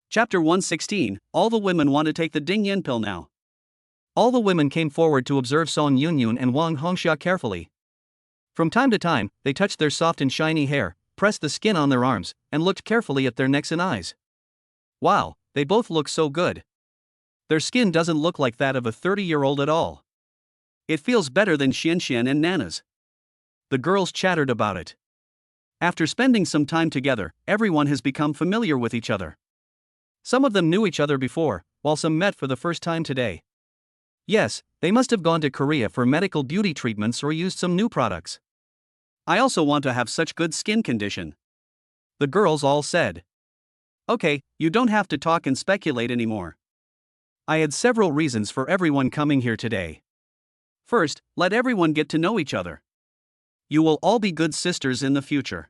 Chapter 116, All the women want to take the Ding Yen pill now. All the women came forward to observe Song Yunyun and Wang Hongxia carefully. From time to time, they touched their soft and shiny hair, pressed the skin on their arms, and looked carefully at their necks and eyes. Wow, they both look so good. Their skin doesn't look like that of a 30-year-old at all. It feels better than Xian and Nana's. The girls chattered about it. After spending some time together, everyone has become familiar with each other. Some of them knew each other before, while some met for the first time today. Yes, they must have gone to Korea for medical beauty treatments or used some new products. I also want to have such good skin condition. The girls all said. Okay, you don't have to talk and speculate anymore. I had several reasons for everyone coming here today. First, let everyone get to know each other. You will all be good sisters in the future.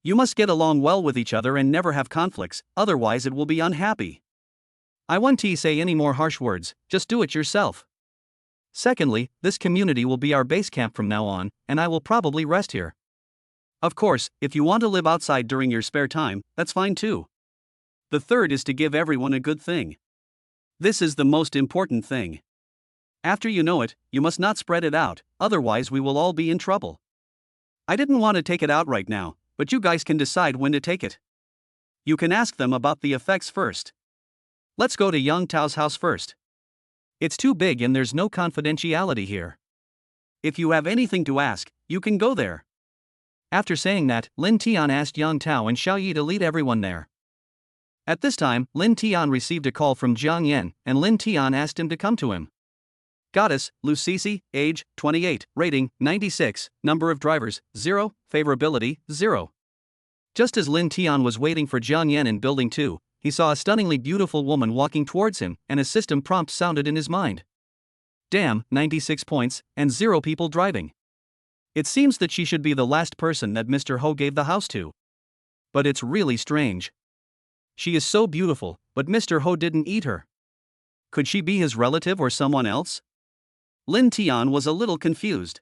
You must get along well with each other and never have conflicts, otherwise it will be unhappy. I won't say any more harsh words, just do it yourself. Secondly, this community will be our base camp from now on, and I will probably rest here. Of course, if you want to live outside during your spare time, that's fine too. The third is to give everyone a good thing. This is the most important thing. After you know it, you must not spread it out, otherwise we will all be in trouble. I didn't want to take it out right now, but you guys can decide when to take it. You can ask them about the effects first. Let's go to Yang Tao's house first. It's too big and there's no confidentiality here. If you have anything to ask, you can go there. After saying that, Lin Tian asked Yang Tao and Xiaoye to lead everyone there. At this time, Lin Tian received a call from Jiang Yan, and Lin Tian asked him to come to him. Goddess, Liisi, age, 28, rating, 96, number of drivers, 0, favorability, 0. Just as Lin Tian was waiting for Jiang Yan in Building 2, he saw a stunningly beautiful woman walking towards him, and a system prompt sounded in his mind. Damn, 96 points, and 0 people driving. It seems that she should be the last person that Mr. Ho gave the house to. But it's really strange. She is so beautiful, but Mr. Ho didn't eat her. Could she be his relative or someone else? Lin Tian was a little confused.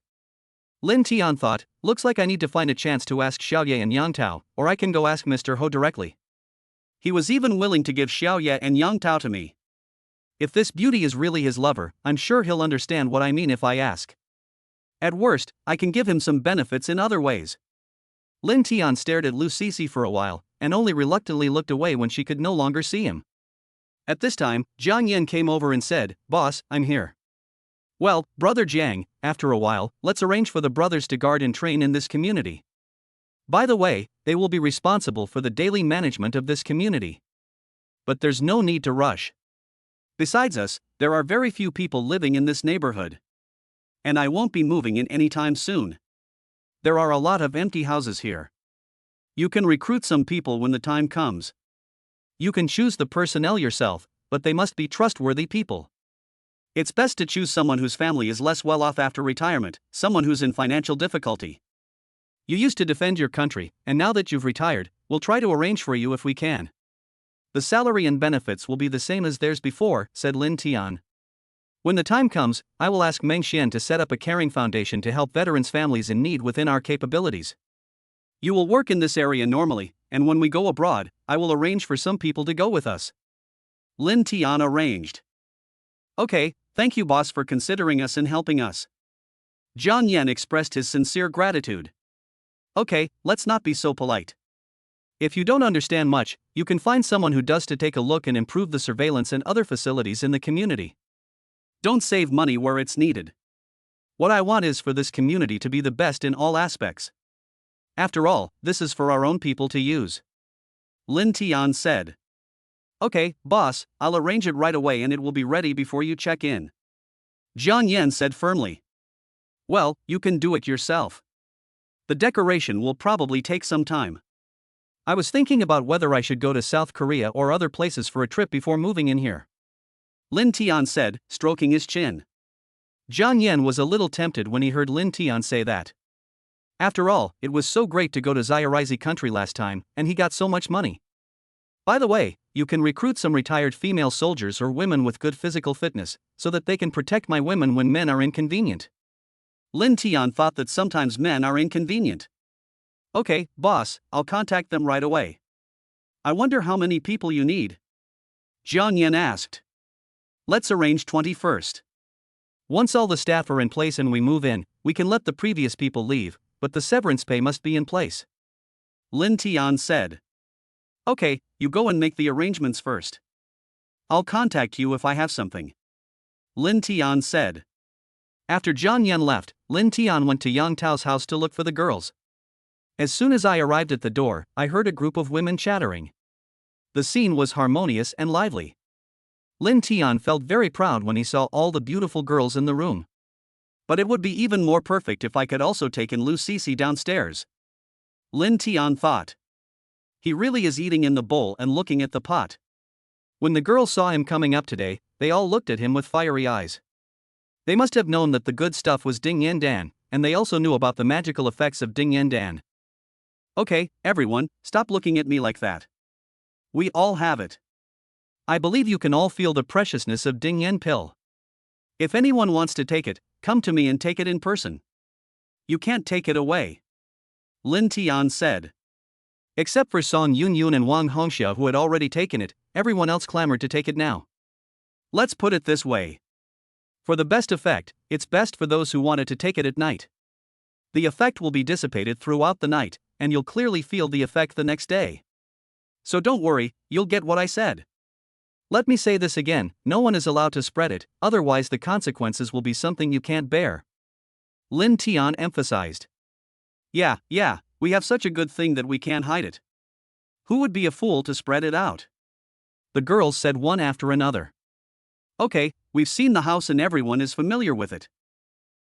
Lin Tian thought, looks like I need to find a chance to ask Xiaoye and Yang Tao, or I can go ask Mr. Ho directly. He was even willing to give Xiaoye and Yang Tao to me. If this beauty is really his lover, I'm sure he'll understand what I mean if I ask. At worst, I can give him some benefits in other ways. Lin Tian stared at Liisi for a while, and only reluctantly looked away when she could no longer see him. At this time, Jiang Yan came over and said, "Boss, I'm here." "Well, Brother Jiang, after a while, let's arrange for the brothers to guard and train in this community. By the way, they will be responsible for the daily management of this community. But there's no need to rush. Besides us, there are very few people living in this neighborhood. And I won't be moving in anytime soon. There are a lot of empty houses here. You can recruit some people when the time comes. You can choose the personnel yourself, but they must be trustworthy people. It's best to choose someone whose family is less well off after retirement, someone who's in financial difficulty. You used to defend your country, and now that you've retired, we'll try to arrange for you if we can. The salary and benefits will be the same as theirs before," said Lin Tian. "When the time comes, I will ask Meng Xian to set up a caring foundation to help veterans' families in need within our capabilities. You will work in this area normally, and when we go abroad, I will arrange for some people to go with us." Lin Tian arranged. "Okay, thank you boss for considering us and helping us." Jiang Yan expressed his sincere gratitude. "Okay, let's not be so polite. If you don't understand much, you can find someone who does to take a look and improve the surveillance and other facilities in the community. Don't save money where it's needed. What I want is for this community to be the best in all aspects. After all, this is for our own people to use. Linton said. Okay, boss, I'll arrange it right away and it will be ready before you check in. Jang Lan said firmly. Well, you can do it yourself. The decoration will probably take some time. I was thinking about whether I should go to South Korea or other places for a trip before moving in here. Linton said, stroking his chin. Jang Lan was a little tempted when he heard Linton say that. After all, it was so great to go to Zyarizi country last time, and he got so much money. By the way, you can recruit some retired female soldiers or women with good physical fitness, so that they can protect my women when men are inconvenient. Linton thought that sometimes men are inconvenient. Okay, boss, I'll contact them right away. I wonder how many people you need? Jang Lan asked. Let's arrange 20 first. Once all the staff are in place and we move in, we can let the previous people leave, but the severance pay must be in place. Linton said. Okay, you go and make the arrangements first. I'll contact you if I have something. Linton said. After Jang Lan left, Linton went to Yang Tao's house to look for the girls. As soon as I arrived at the door, I heard a group of women chattering. The scene was harmonious and lively. Linton felt very proud when he saw all the beautiful girls in the room. But it would be even more perfect if I could also take in Liisi downstairs. Linton thought. He really is eating in the bowl and looking at the pot. When the girls saw him coming up today, they all looked at him with fiery eyes. They must have known that the good stuff was Ding Yan Dan, and they also knew about the magical effects of Ding Yan Dan. Okay, everyone, stop looking at me like that. We all have it. I believe you can all feel the preciousness of Ding Yan pill. If anyone wants to take it, come to me and take it in person. You can't take it away. Linton said. Except for Song Yun and Wong Hongxia who had already taken it, everyone else clamored to take it now. Let's put it this way. For the best effect, it's best for those who wanted to take it at night. The effect will be dissipated throughout the night, and you'll clearly feel the effect the next day. So don't worry, you'll get what I said. Let me say this again, no one is allowed to spread it, otherwise the consequences will be something you can't bear. Linton emphasized. Yeah, we have such a good thing that we can't hide it. Who would be a fool to spread it out? The girls said one after another. Okay, we've seen the house and everyone is familiar with it.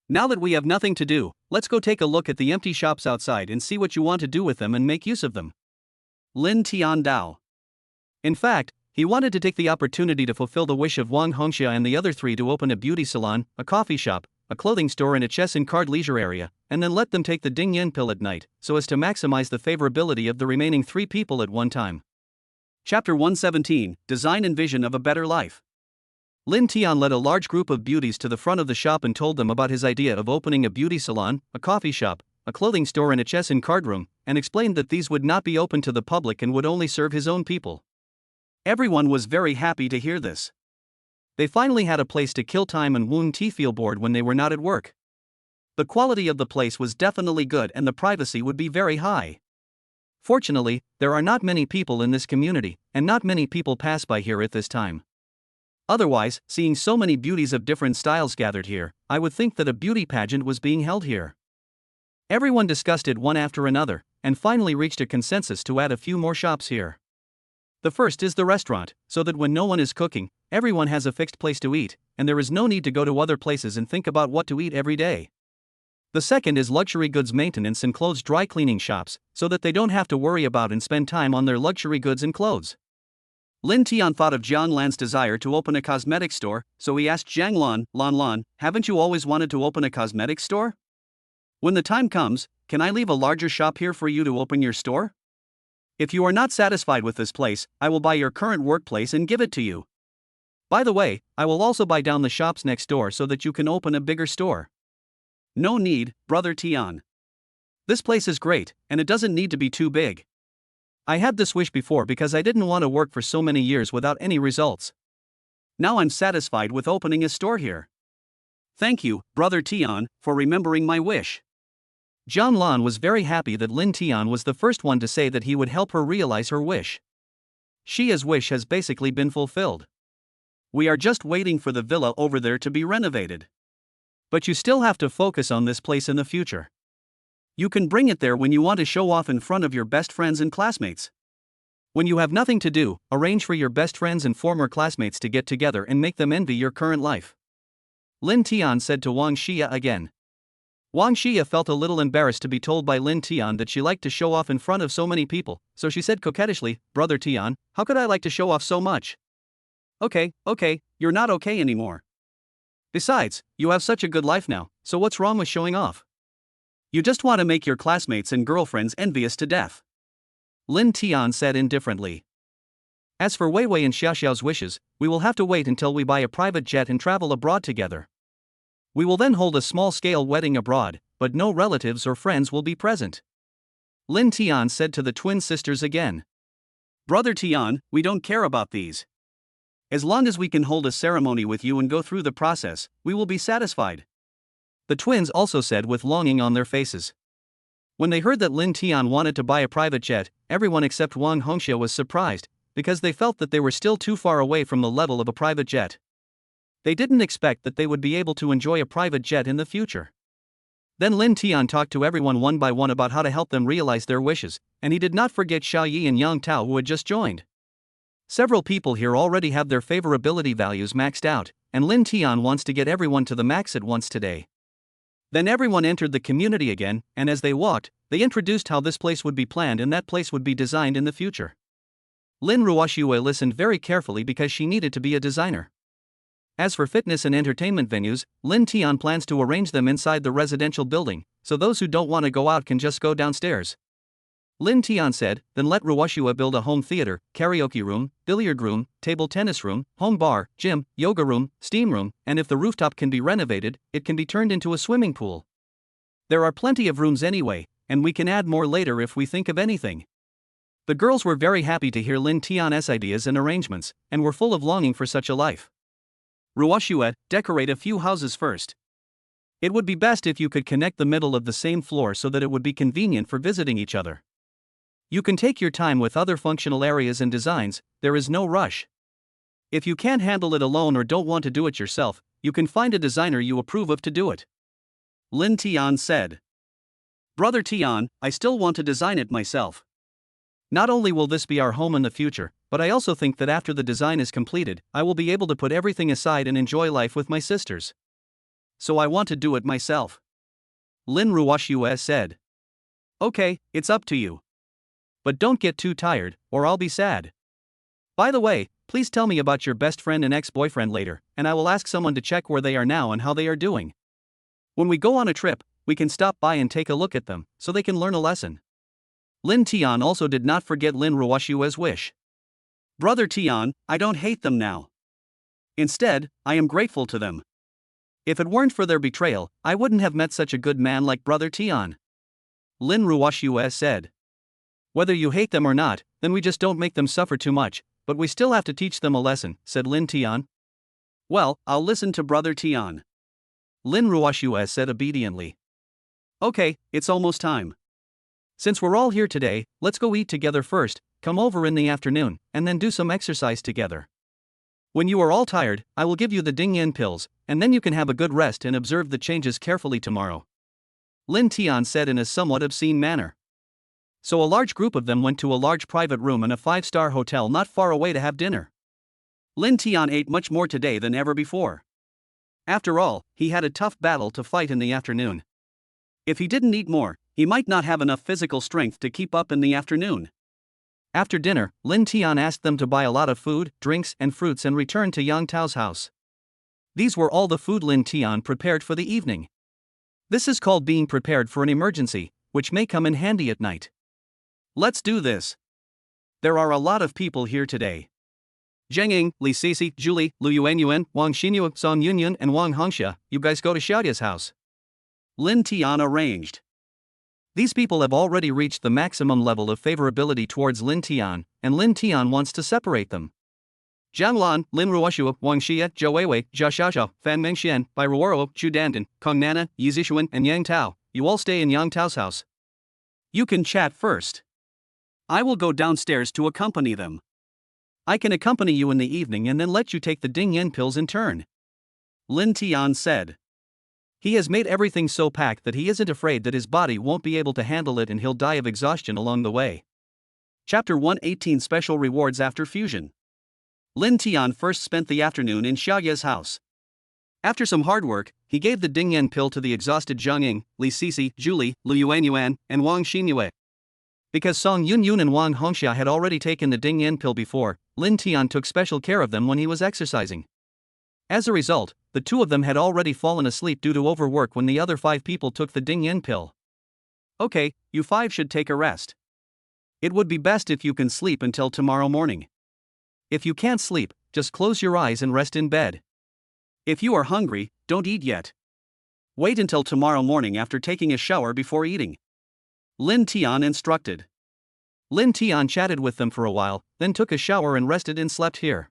Now that we have nothing to do, let's go take a look at the empty shops outside and see what you want to do with them and make use of them. Linton Dao. In fact, he wanted to take the opportunity to fulfill the wish of Wong Hongxia and the other three to open a beauty salon, a coffee shop, a clothing store and a chess and card leisure area, and then let them take the Ding Yan pill at night, so as to maximize the favorability of the remaining 3 people at one time. Chapter 117, Design and Vision of a Better Life. Linton led a large group of beauties to the front of the shop and told them about his idea of opening a beauty salon, a coffee shop, a clothing store and a chess and card room, and explained that these would not be open to the public and would only serve his own people. Everyone was very happy to hear this. They finally had a place to kill time and wouldn't feel bored when they were not at work. The quality of the place was definitely good and the privacy would be very high. Fortunately, there are not many people in this community, and not many people pass by here at this time. Otherwise, seeing so many beauties of different styles gathered here, I would think that a beauty pageant was being held here. Everyone discussed it one after another, and finally reached a consensus to add a few more shops here. The first is the restaurant, so that when no one is cooking, everyone has a fixed place to eat, and there is no need to go to other places and think about what to eat every day. The second is luxury goods maintenance and clothes dry cleaning shops, so that they don't have to worry about and spend time on their luxury goods and clothes. Linton thought of Jang Lan's desire to open a cosmetic store, so he asked Jang Lan, haven't you always wanted to open a cosmetic store? When the time comes, can I leave a larger shop here for you to open your store? If you are not satisfied with this place, I will buy your current workplace and give it to you. By the way, I will also buy down the shops next door so that you can open a bigger store. No need, Brother Tian. This place is great, and it doesn't need to be too big. I had this wish before because I didn't want to work for so many years without any results. Now I'm satisfied with opening a store here. Thank you, Brother Tian, for remembering my wish. Jang Lan was very happy that Linton was the first one to say that he would help her realize her wish. Shia's wish has basically been fulfilled. We are just waiting for the villa over there to be renovated. But you still have to focus on this place in the future. You can bring it there when you want to show off in front of your best friends and classmates. When you have nothing to do, arrange for your best friends and former classmates to get together and make them envy your current life. Linton said to Wang Shia again. Wang Shia felt a little embarrassed to be told by Linton that she liked to show off in front of so many people, so she said coquettishly, "Brother Tian, how could I like to show off so much?" Okay, you're not okay anymore. Besides, you have such a good life now, so what's wrong with showing off? You just want to make your classmates and girlfriends envious to death. Linton said indifferently. As for Wei Wei and Xiaoxiao's wishes, we will have to wait until we buy a private jet and travel abroad together. We will then hold a small-scale wedding abroad, but no relatives or friends will be present. Linton said to the twin sisters again. Brother Tian, we don't care about these. As long as we can hold a ceremony with you and go through the process, we will be satisfied. The twins also said with longing on their faces. When they heard that Linton wanted to buy a private jet, everyone except Wang Hongxia was surprised, because they felt that they were still too far away from the level of a private jet. They didn't expect that they would be able to enjoy a private jet in the future. Then Linton talked to everyone one by one about how to help them realize their wishes, and he did not forget Xiao Yi and Yang Tao who had just joined. Several people here already have their favorability values maxed out, and Linton wants to get everyone to the max at once today. Then everyone entered the community again, and as they walked, they introduced how this place would be planned and that place would be designed in the future. Lin Ruashua listened very carefully because she needed to be a designer. As for fitness and entertainment venues, Linton plans to arrange them inside the residential building, so those who don't want to go out can just go downstairs. Linton said, then let Ruashua build a home theater, karaoke room, billiard room, table tennis room, home bar, gym, yoga room, steam room, and if the rooftop can be renovated, it can be turned into a swimming pool. There are plenty of rooms anyway, and we can add more later if we think of anything. The girls were very happy to hear Linton's ideas and arrangements, and were full of longing for such a life. Ruashua, decorate a few houses first. It would be best if you could connect the middle of the same floor so that it would be convenient for visiting each other. You can take your time with other functional areas and designs, there is no rush. If you can't handle it alone or don't want to do it yourself, you can find a designer you approve of to do it. Linton said. Brother Tian, I still want to design it myself. Not only will this be our home in the future, but I also think that after the design is completed, I will be able to put everything aside and enjoy life with my sisters. So I want to do it myself. Lin Ruashua said. Okay, it's up to you. But don't get too tired, or I'll be sad. By the way, please tell me about your best friend and ex-boyfriend later, and I will ask someone to check where they are now and how they are doing. When we go on a trip, we can stop by and take a look at them, so they can learn a lesson. Linton also did not forget Lin Ruashua's wish. Brother Tian, I don't hate them now. Instead, I am grateful to them. If it weren't for their betrayal, I wouldn't have met such a good man like Brother Tian. Lin Ruashua said. Whether you hate them or not, then we just don't make them suffer too much, but we still have to teach them a lesson, said Linton. Well, I'll listen to Brother Tian. Lin Ruashua said obediently. Okay, it's almost time. Since we're all here today, let's go eat together first, come over in the afternoon, and then do some exercise together. When you are all tired, I will give you the Ding-Yen pills, and then you can have a good rest and observe the changes carefully tomorrow. Linton said in a somewhat obscene manner. So a large group of them went to a large private room in a 5-star hotel not far away to have dinner. Linton ate much more today than ever before. After all, he had a tough battle to fight in the afternoon. If he didn't eat more, he might not have enough physical strength to keep up in the afternoon. After dinner, Linton asked them to buy a lot of food, drinks, and fruits and return to Yang Tao's house. These were all the food Linton prepared for the evening. This is called being prepared for an emergency, which may come in handy at night. Let's do this. There are a lot of people here today. Zheng, Liisi, Julie, Lu Yuanyuan, Wang Xinyu, Song Yunyun, and Wang Hongxia, you guys go to Xiaoya's house. Linton arranged. These people have already reached the maximum level of favorability towards Linton, and Linton wants to separate them. Jang Lan, Lin Ruashua, Wang Xia, Zhou Weiwei, Jia Xiaoxiao, Fan Mengxian, Bai Ruoro, Zhu Dandan, Kong Nana, Yi Zishuan, and Yang Tao, you all stay in Yang Tao's house. You can chat first. I will go downstairs to accompany them. I can accompany you in the evening and then let you take the Ding-Yen pills in turn. Linton said. He has made everything so packed that he isn't afraid that his body won't be able to handle it and he'll die of exhaustion along the way. Chapter 118 Special Rewards After Fusion. Linton first spent the afternoon in Shia's house. After some hard work, he gave the Dingyan pill to the exhausted Zhang Liisi, Julie, Lu Yuanyuan, and Wong Xinyue. Because Song Yunyun and Wang Hongxia had already taken the Dingyan pill before, Linton took special care of them when he was exercising. As a result, the two of them had already fallen asleep due to overwork when the other 5 people took the Dingyan pill. Okay, you 5 should take a rest. It would be best if you can sleep until tomorrow morning. If you can't sleep, just close your eyes and rest in bed. If you are hungry, don't eat yet. Wait until tomorrow morning after taking a shower before eating. Linton instructed. Linton chatted with them for a while, then took a shower and rested and slept here.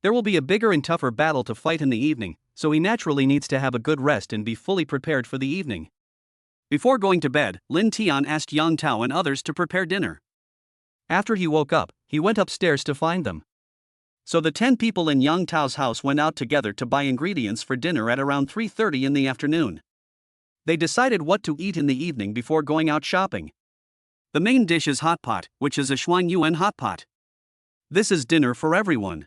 There will be a bigger and tougher battle to fight in the evening, so he naturally needs to have a good rest and be fully prepared for the evening. Before going to bed, Linton asked Yang Tao and others to prepare dinner. After he woke up, he went upstairs to find them. So the 10 people in Yang Tao's house went out together to buy ingredients for dinner at around 3:30 in the afternoon. They decided what to eat in the evening before going out shopping. The main dish is hot pot, which is a Shuangyuan hot pot. This is dinner for everyone.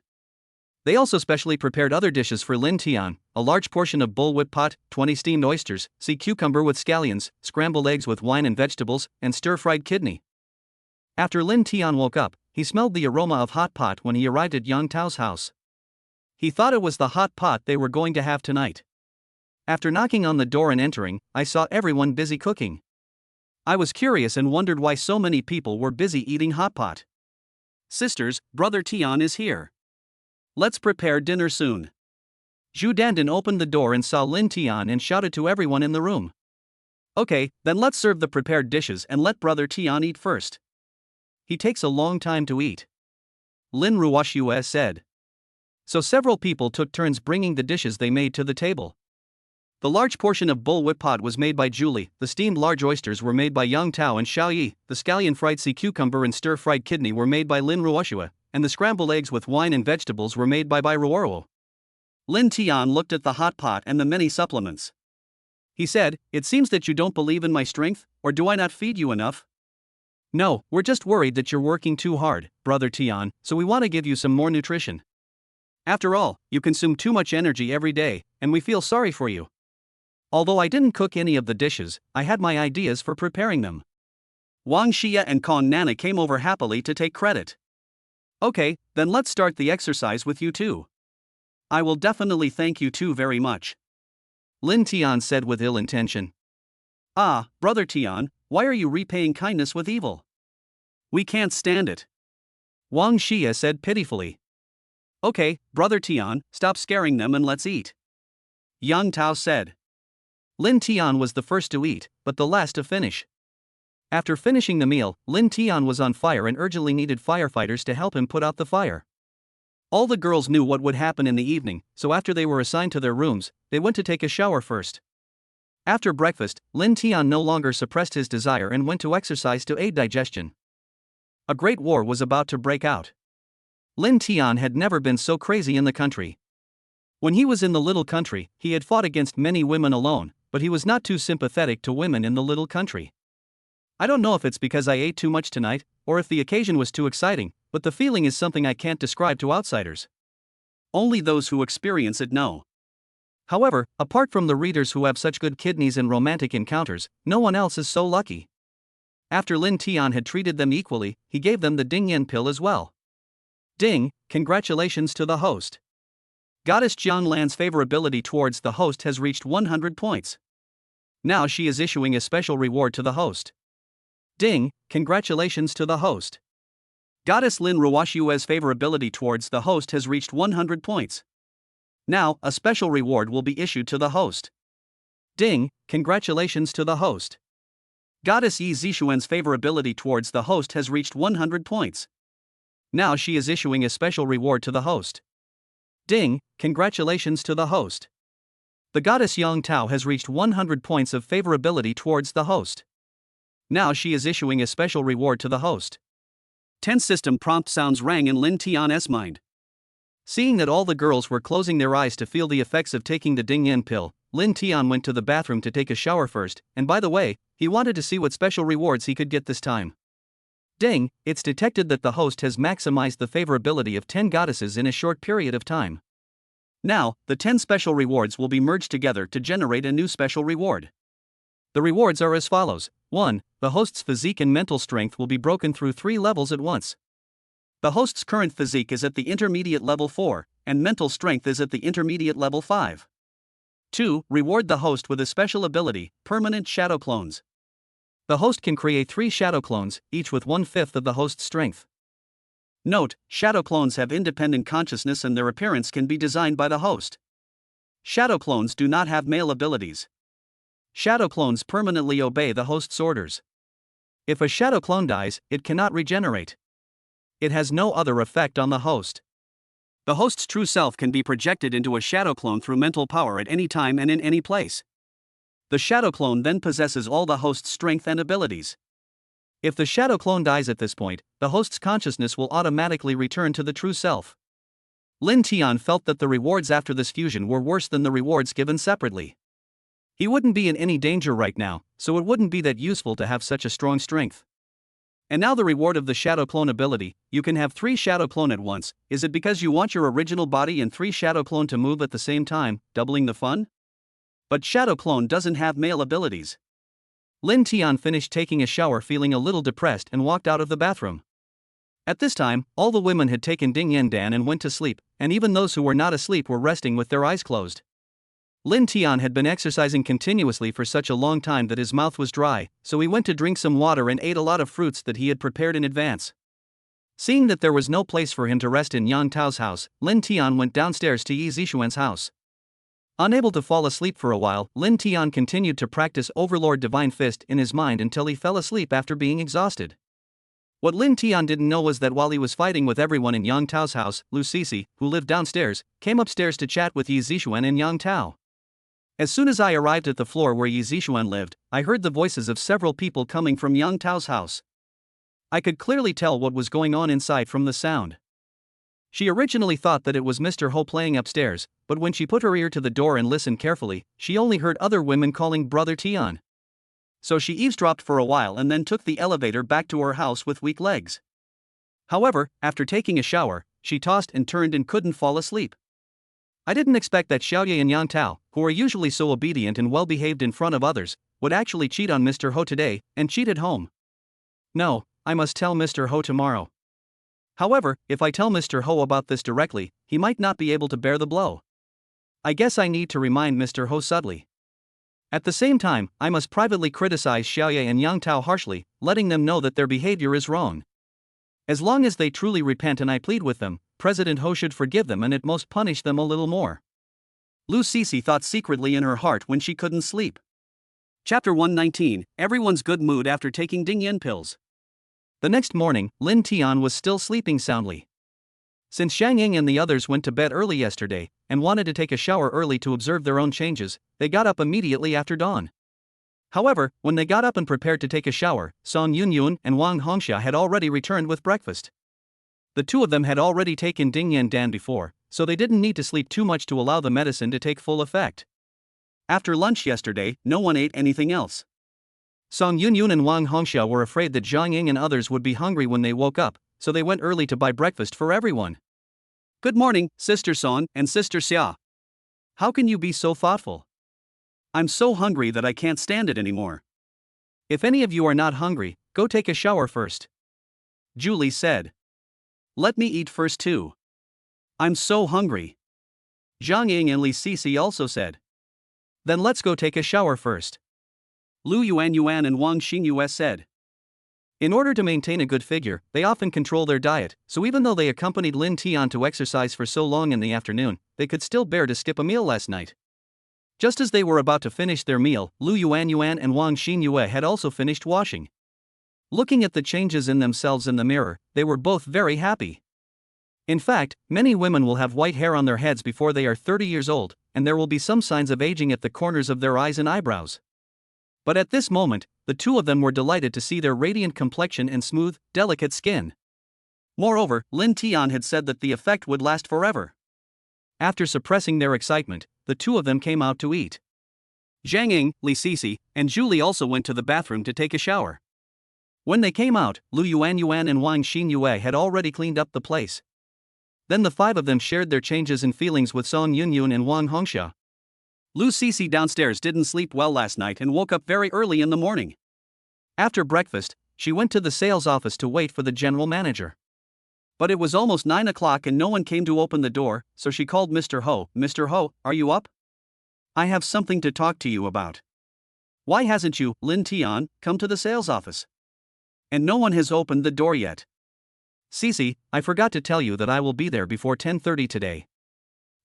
They also specially prepared other dishes for Linton, a large portion of bullwhip pot, 20 steamed oysters, sea cucumber with scallions, scrambled eggs with wine and vegetables, and stir-fried kidney. After Linton woke up, he smelled the aroma of hot pot when he arrived at Yang Tao's house. He thought it was the hot pot they were going to have tonight. After knocking on the door and entering, I saw everyone busy cooking. I was curious and wondered why so many people were busy eating hot pot. Sisters, Brother Tian is here. Let's prepare dinner soon. Zhu Dandan opened the door and saw Linton and shouted to everyone in the room. Okay, then let's serve the prepared dishes and let Brother Tian eat first. He takes a long time to eat. Lin Ruashua said. So several people took turns bringing the dishes they made to the table. The large portion of bullwhip pot was made by Julie, the steamed large oysters were made by Yang Tao and Shia, the scallion fried sea cucumber and stir-fried kidney were made by Lin Ruashua, and the scrambled eggs with wine and vegetables were made by Ruoro. Linton looked at the hot pot and the many supplements. He said, "It seems that you don't believe in my strength, or do I not feed you enough?" "No, we're just worried that you're working too hard, Brother Tian, so we want to give you some more nutrition. After all, you consume too much energy every day, and we feel sorry for you." Although I didn't cook any of the dishes, I had my ideas for preparing them. Wang Xia and Kong Nana came over happily to take credit. Okay, then let's start the exercise with you two. I will definitely thank you two very much. Linton said with ill intention. Ah, Brother Tian, why are you repaying kindness with evil? We can't stand it. Wang Xia said pitifully. Okay, Brother Tian, stop scaring them and let's eat. Yang Tao said. Linton was the first to eat, but the last to finish. After finishing the meal, Linton was on fire and urgently needed firefighters to help him put out the fire. All the girls knew what would happen in the evening, so after they were assigned to their rooms, they went to take a shower first. After breakfast, Linton no longer suppressed his desire and went to exercise to aid digestion. A great war was about to break out. Linton had never been so crazy in the country. When he was in the little country, he had fought against many women alone, but he was not too sympathetic to women in the little country. I don't know if it's because I ate too much tonight, or if the occasion was too exciting, but the feeling is something I can't describe to outsiders. Only those who experience it know. However, apart from the readers who have such good kidneys and romantic encounters, no one else is so lucky. After Linton had treated them equally, he gave them the Dingyan pill as well. Ding, congratulations to the host. Goddess Jang Lan's favorability towards the host has reached 100 points. Now she is issuing a special reward to the host. Ding, congratulations to the host. Goddess Lin Ruashua's favorability towards the host has reached 100 points. Now, a special reward will be issued to the host. Ding, congratulations to the host. Goddess Yi Zishuan's favorability towards the host has reached 100 points. Now she is issuing a special reward to the host. Ding, congratulations to the host. The goddess Yang Tao has reached 100 points of favorability towards the host. Now she is issuing a special reward to the host. 10 system prompt sounds rang in Linton's mind. Seeing that all the girls were closing their eyes to feel the effects of taking the Dingyan pill, Lin Tian went to the bathroom to take a shower first, and by the way, he wanted to see what special rewards he could get this time. Ding, it's detected that the host has maximized the favorability of 10 goddesses in a short period of time. Now, the 10 special rewards will be merged together to generate a new special reward. The rewards are as follows. 1. The host's physique and mental strength will be broken through 3 levels at once. The host's current physique is at the intermediate level 4, and mental strength is at the intermediate level 5. 2. Reward the host with a special ability, permanent shadow clones. The host can create 3 shadow clones, each with 1/5 of the host's strength. Note, shadow clones have independent consciousness and their appearance can be designed by the host. Shadow clones do not have male abilities. Shadow clones permanently obey the host's orders. If a shadow clone dies, it cannot regenerate. It has no other effect on the host. The host's true self can be projected into a shadow clone through mental power at any time and in any place. The shadow clone then possesses all the host's strength and abilities. If the shadow clone dies at this point, the host's consciousness will automatically return to the true self. Lin Tian felt that the rewards after this fusion were worse than the rewards given separately. He wouldn't be in any danger right now, so it wouldn't be that useful to have such a strong strength. And now the reward of the shadow clone ability, you can have 3 shadow clone at once. Is it because you want your original body and 3 shadow clone to move at the same time, doubling the fun? But shadow clone doesn't have male abilities. Lin Tian finished taking a shower feeling a little depressed and walked out of the bathroom. At this time, all the women had taken Ding Yan Dan and went to sleep, and even those who were not asleep were resting with their eyes closed. Lin Tian had been exercising continuously for such a long time that his mouth was dry, so he went to drink some water and ate a lot of fruits that he had prepared in advance. Seeing that there was no place for him to rest in Yang Tao's house, Lin Tian went downstairs to Yi Zixuan's house. Unable to fall asleep for a while, Lin Tian continued to practice Overlord Divine Fist in his mind until he fell asleep after being exhausted. What Lin Tian didn't know was that while he was fighting with everyone in Yang Tao's house, Liisi, who lived downstairs, came upstairs to chat with Yi Zixuan and Yang Tao. As soon as I arrived at the floor where Yi Zixuan lived, I heard the voices of several people coming from Yang Tao's house. I could clearly tell what was going on inside from the sound. She originally thought that it was Mr. Ho playing upstairs, but when she put her ear to the door and listened carefully, she only heard other women calling Brother Tian. So she eavesdropped for a while and then took the elevator back to her house with weak legs. However, after taking a shower, she tossed and turned and couldn't fall asleep. I didn't expect that Xiaoye and Yang Tao, who are usually so obedient and well-behaved in front of others, would actually cheat on Mr. Ho today, and cheat at home. No, I must tell Mr. Ho tomorrow. However, if I tell Mr. Ho about this directly, he might not be able to bear the blow. I guess I need to remind Mr. Ho subtly. At the same time, I must privately criticize Xiaoye and Yang Tao harshly, letting them know that their behavior is wrong. As long as they truly repent and I plead with them, President Ho should forgive them and at most punish them a little more. Liisi thought secretly in her heart when she couldn't sleep. Chapter 119, Everyone's Good Mood After Taking Dingyan Pills. The next morning, Lin Tian was still sleeping soundly. Since Shang Ying and the others went to bed early yesterday, and wanted to take a shower early to observe their own changes, they got up immediately after dawn. However, when they got up and prepared to take a shower, Song Yunyun and Wang Hongxia had already returned with breakfast. The two of them had already taken Ding Yan Dan before, so they didn't need to sleep too much to allow the medicine to take full effect. After lunch yesterday, no one ate anything else. Song Yunyun and Wang Hongxia were afraid that Zhang Ying and others would be hungry when they woke up, so they went early to buy breakfast for everyone. Good morning, Sister Song and Sister Xia. How can you be so thoughtful? I'm so hungry that I can't stand it anymore. If any of you are not hungry, go take a shower first. Julie said. Let me eat first too. I'm so hungry. Zhang Ying and Liisi also said. Then let's go take a shower first. Lu Yuan and Wang Xingyue said. In order to maintain a good figure, they often control their diet, so even though they accompanied Lin Tian to exercise for so long in the afternoon, they could still bear to skip a meal last night. Just as they were about to finish their meal, Lu Yuan and Wang Xingyue had also finished washing. Looking at the changes in themselves in the mirror, they were both very happy. In fact, many women will have white hair on their heads before they are 30 years old, and there will be some signs of aging at the corners of their eyes and eyebrows. But at this moment, the two of them were delighted to see their radiant complexion and smooth, delicate skin. Moreover, Lin Tian had said that the effect would last forever. After suppressing their excitement, the two of them came out to eat. Zhang, Liisi, and Julie also went to the bathroom to take a shower. When they came out, Lu Yuan and Wang Xinyue had already cleaned up the place. Then the five of them shared their changes and feelings with Song Yunyun and Wang Hongxia. Liisi downstairs didn't sleep well last night and woke up very early in the morning. After breakfast, she went to the sales office to wait for the general manager. But it was almost 9 o'clock and no one came to open the door, so she called Mr. Ho. Mr. Ho, are you up? I have something to talk to you about. Why hasn't you, Linton, come to the sales office? And no one has opened the door yet. Liisi, I forgot to tell you that I will be there before 10:30 today.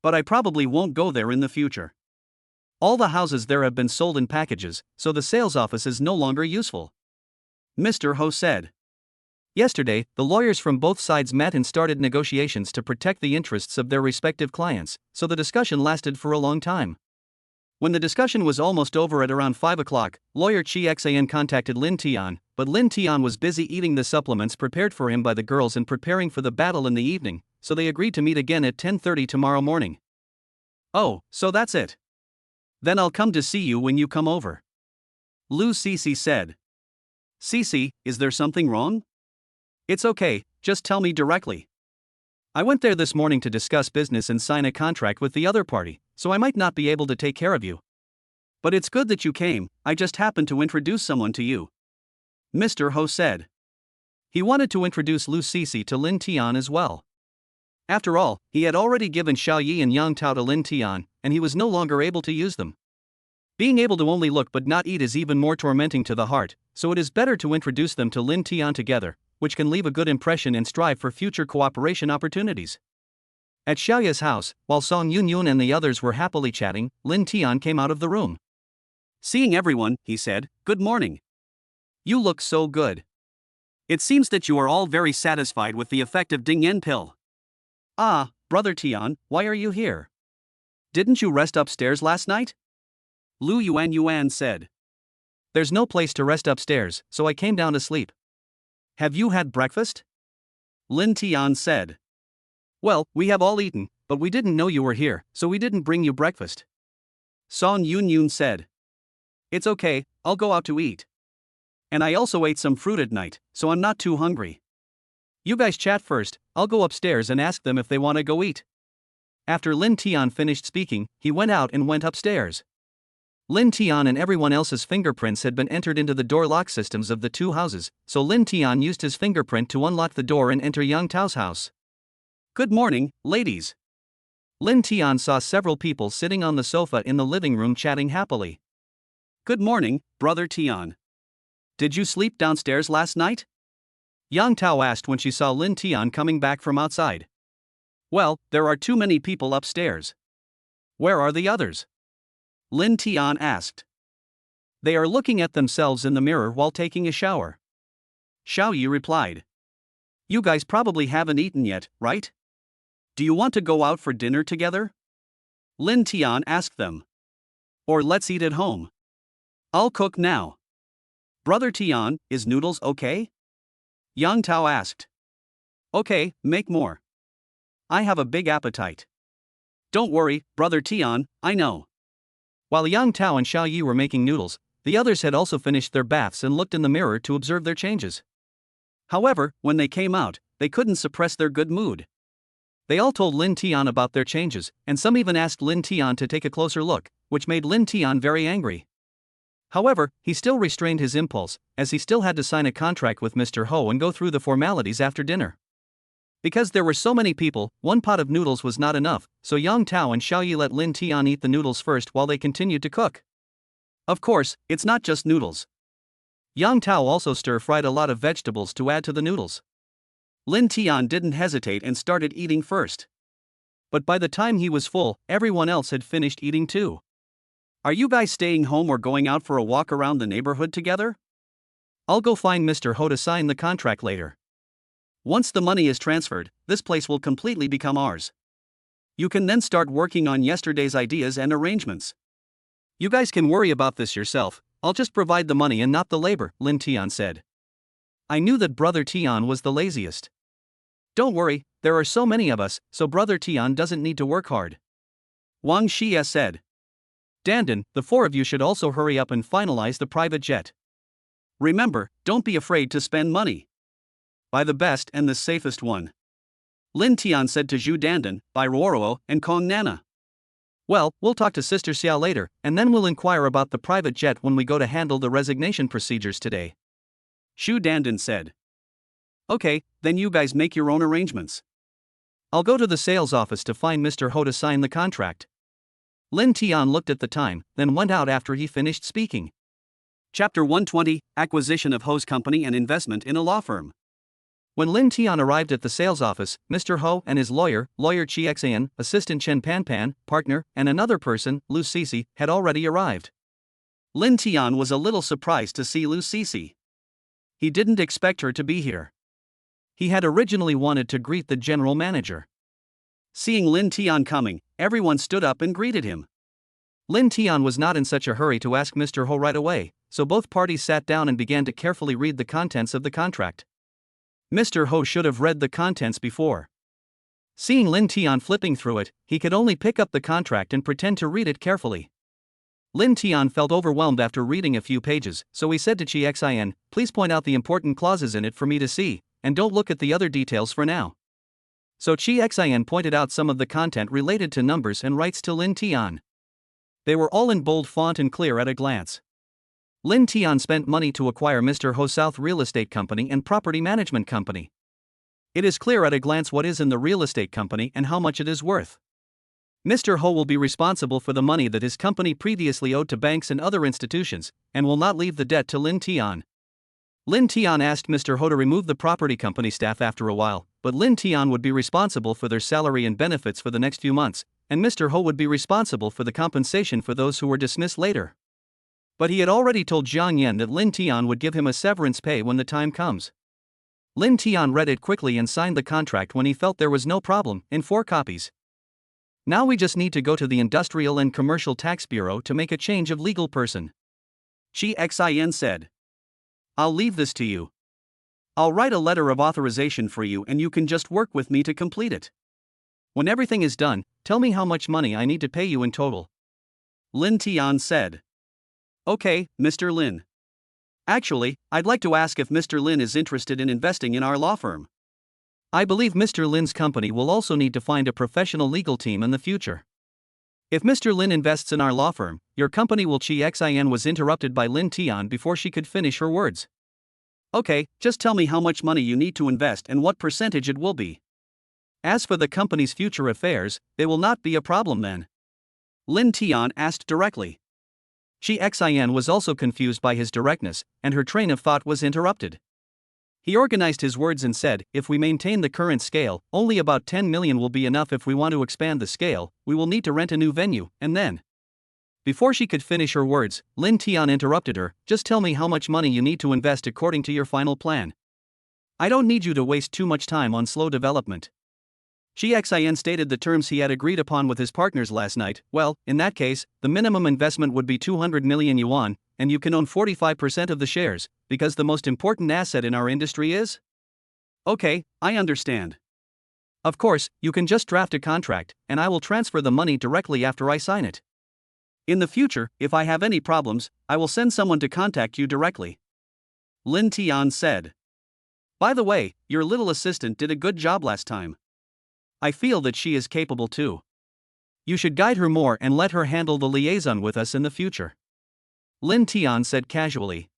But I probably won't go there in the future. All the houses there have been sold in packages, so the sales office is no longer useful. Mr. Ho said. Yesterday, the lawyers from both sides met and started negotiations to protect the interests of their respective clients, so the discussion lasted for a long time. When the discussion was almost over at around 5 o'clock, lawyer Xan contacted Linton, but Linton was busy eating the supplements prepared for him by the girls and preparing for the battle in the evening, so they agreed to meet again at 10:30 tomorrow morning. Oh, so that's it. Then I'll come to see you when you come over. Liisi said. Liisi, is there something wrong? It's okay, just tell me directly. I went there this morning to discuss business and sign a contract with the other party, so I might not be able to take care of you. But it's good that you came, I just happened to introduce someone to you. Mr. Ho said. He wanted to introduce Liisi to Linton as well. After all, he had already given Shia and Yang Tao to Linton, and he was no longer able to use them. Being able to only look but not eat is even more tormenting to the heart, so it is better to introduce them to Linton together, which can leave a good impression and strive for future cooperation opportunities. At Xiaoya's house, while Song Yunyun and the others were happily chatting, Linton came out of the room. Seeing everyone, he said, "Good morning. You look so good. It seems that you are all very satisfied with the effective Dingyan pill. Ah, Brother Tian, why are you here? Didn't you rest upstairs last night?" Lu Yuan said. There's no place to rest upstairs, so I came down to sleep. Have you had breakfast? Linton said. Well, we have all eaten, but we didn't know you were here, so we didn't bring you breakfast. Song Yunyun said. It's okay, I'll go out to eat. And I also ate some fruit at night, so I'm not too hungry. You guys chat first, I'll go upstairs and ask them if they want to go eat. After Linton finished speaking, he went out and went upstairs. Linton and everyone else's fingerprints had been entered into the door lock systems of the two houses, so Linton used his fingerprint to unlock the door and enter Yang Tao's house. Good morning, ladies. Linton saw several people sitting on the sofa in the living room chatting happily. Good morning, Brother Tian. Did you sleep downstairs last night? Yang Tao asked when she saw Linton coming back from outside. Well, there are too many people upstairs. Where are the others? Linton asked. They are looking at themselves in the mirror while taking a shower. Xiaoyi replied. You guys probably haven't eaten yet, right? Do you want to go out for dinner together? Linton asked them. Or let's eat at home. I'll cook now. Brother Tian, is noodles okay? Yang Tao asked. Okay, make more. I have a big appetite. Don't worry, Brother Tian, I know. While Yang Tao and Xiaoyi were making noodles, the others had also finished their baths and looked in the mirror to observe their changes. However, when they came out, they couldn't suppress their good mood. They all told Linton about their changes, and some even asked Linton to take a closer look, which made Linton very angry. However, he still restrained his impulse, as he still had to sign a contract with Mr. Ho and go through the formalities after dinner. Because there were so many people, one pot of noodles was not enough, so Yang Tao and Xiaoyi let Linton eat the noodles first while they continued to cook. Of course, it's not just noodles. Yang Tao also stir-fried a lot of vegetables to add to the noodles. Linton didn't hesitate and started eating first. But by the time he was full, everyone else had finished eating too. Are you guys staying home or going out for a walk around the neighborhood together? I'll go find Mr. Ho to sign the contract later. Once the money is transferred, this place will completely become ours. You can then start working on yesterday's ideas and arrangements. You guys can worry about this yourself, I'll just provide the money and not the labor, Linton said. I knew that Brother Tian was the laziest. Don't worry, there are so many of us, so Brother Tian doesn't need to work hard. Wang Shia said. Dandan, the four of you should also hurry up and finalize the private jet. Remember, don't be afraid to spend money. Buy the best and the safest one. Linton said to Zhu Dandan, Bai Ruoro, and Kong Nana. Well, we'll talk to Sister Xia later, and then we'll inquire about the private jet when we go to handle the resignation procedures today. Zhu Dandan said. Okay, then you guys make your own arrangements. I'll go to the sales office to find Mr. Ho to sign the contract. Linton looked at the time, then went out after he finished speaking. Chapter 120, Acquisition of Ho's Company and Investment in a Law Firm. When Linton arrived at the sales office, Mr. Ho and his lawyer Chiexan, assistant Chen Panpan, partner, and another person, Liisi, had already arrived. Linton was a little surprised to see Liisi. He didn't expect her to be here. He had originally wanted to greet the general manager. Seeing Linton coming, everyone stood up and greeted him. Linton was not in such a hurry to ask Mr. Ho right away, so both parties sat down and began to carefully read the contents of the contract. Mr. Ho should have read the contents before. Seeing Linton flipping through it, he could only pick up the contract and pretend to read it carefully. Linton felt overwhelmed after reading a few pages, so he said to Chiexan, please point out the important clauses in it for me to see, and don't look at the other details for now. So Chiexan pointed out some of the content related to numbers and rights to Linton. They were all in bold font and clear at a glance. Linton spent money to acquire Mr. Ho South Real Estate Company and Property Management Company. It is clear at a glance what is in the real estate company and how much it is worth. Mr. Ho will be responsible for the money that his company previously owed to banks and other institutions, and will not leave the debt to Linton. Linton asked Mr. Ho to remove the property company staff after a while, but Linton would be responsible for their salary and benefits for the next few months, and Mr. Ho would be responsible for the compensation for those who were dismissed later. But he had already told Jiang Yan that Linton would give him a severance pay when the time comes. Linton read it quickly and signed the contract when he felt there was no problem, in 4 copies. Now we just need to go to the Industrial and Commercial Tax Bureau to make a change of legal person. Chiexan said. I'll leave this to you. I'll write a letter of authorization for you and you can just work with me to complete it. When everything is done, tell me how much money I need to pay you in total. Linton said. Okay, Mr. Lin. Actually, I'd like to ask if Mr. Lin is interested in investing in our law firm. I believe Mr. Lin's company will also need to find a professional legal team in the future. If Mr. Lin invests in our law firm, your company will. Chiexan was interrupted by Linton before she could finish her words. Okay, just tell me how much money you need to invest and what percentage it will be. As for the company's future affairs, they will not be a problem then. Linton asked directly. Chiexan was also confused by his directness, and her train of thought was interrupted. He organized his words and said, if we maintain the current scale, only about 10 million will be enough. If we want to expand the scale, we will need to rent a new venue, and then. Before she could finish her words, Linton interrupted her, just tell me how much money you need to invest according to your final plan. I don't need you to waste too much time on slow development. Chiexan stated the terms he had agreed upon with his partners last night. Well, in that case, the minimum investment would be 200 million yuan, and you can own 45% of the shares, because the most important asset in our industry is? Okay, I understand. Of course, you can just draft a contract, and I will transfer the money directly after I sign it. In the future, if I have any problems, I will send someone to contact you directly. Linton said. By the way, your little assistant did a good job last time. I feel that she is capable too. You should guide her more and let her handle the liaison with us in the future. Linton said casually.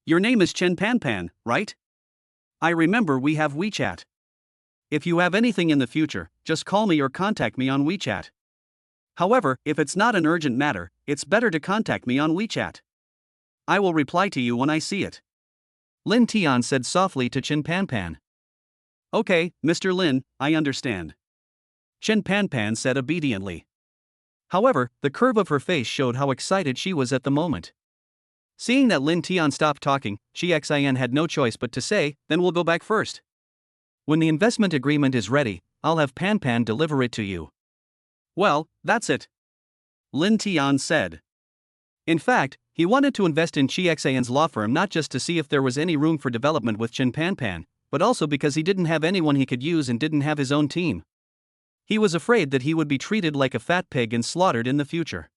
Your name is Chen Panpan, right? I remember we have WeChat. If you have anything in the future, just call me or contact me on WeChat. However, if it's not an urgent matter, it's better to contact me on WeChat. I will reply to you when I see it. Linton said softly to Chen Panpan. Okay, Mr. Lin, I understand. Chen Panpan said obediently. However, the curve of her face showed how excited she was at the moment. Seeing that Linton stopped talking, Chiexan had no choice but to say, then we'll go back first. When the investment agreement is ready, I'll have Panpan deliver it to you. Well, that's it. Linton said. In fact, he wanted to invest in Chiexan's law firm not just to see if there was any room for development with Chen Panpan, but also because he didn't have anyone he could use and didn't have his own team. He was afraid that he would be treated like a fat pig and slaughtered in the future.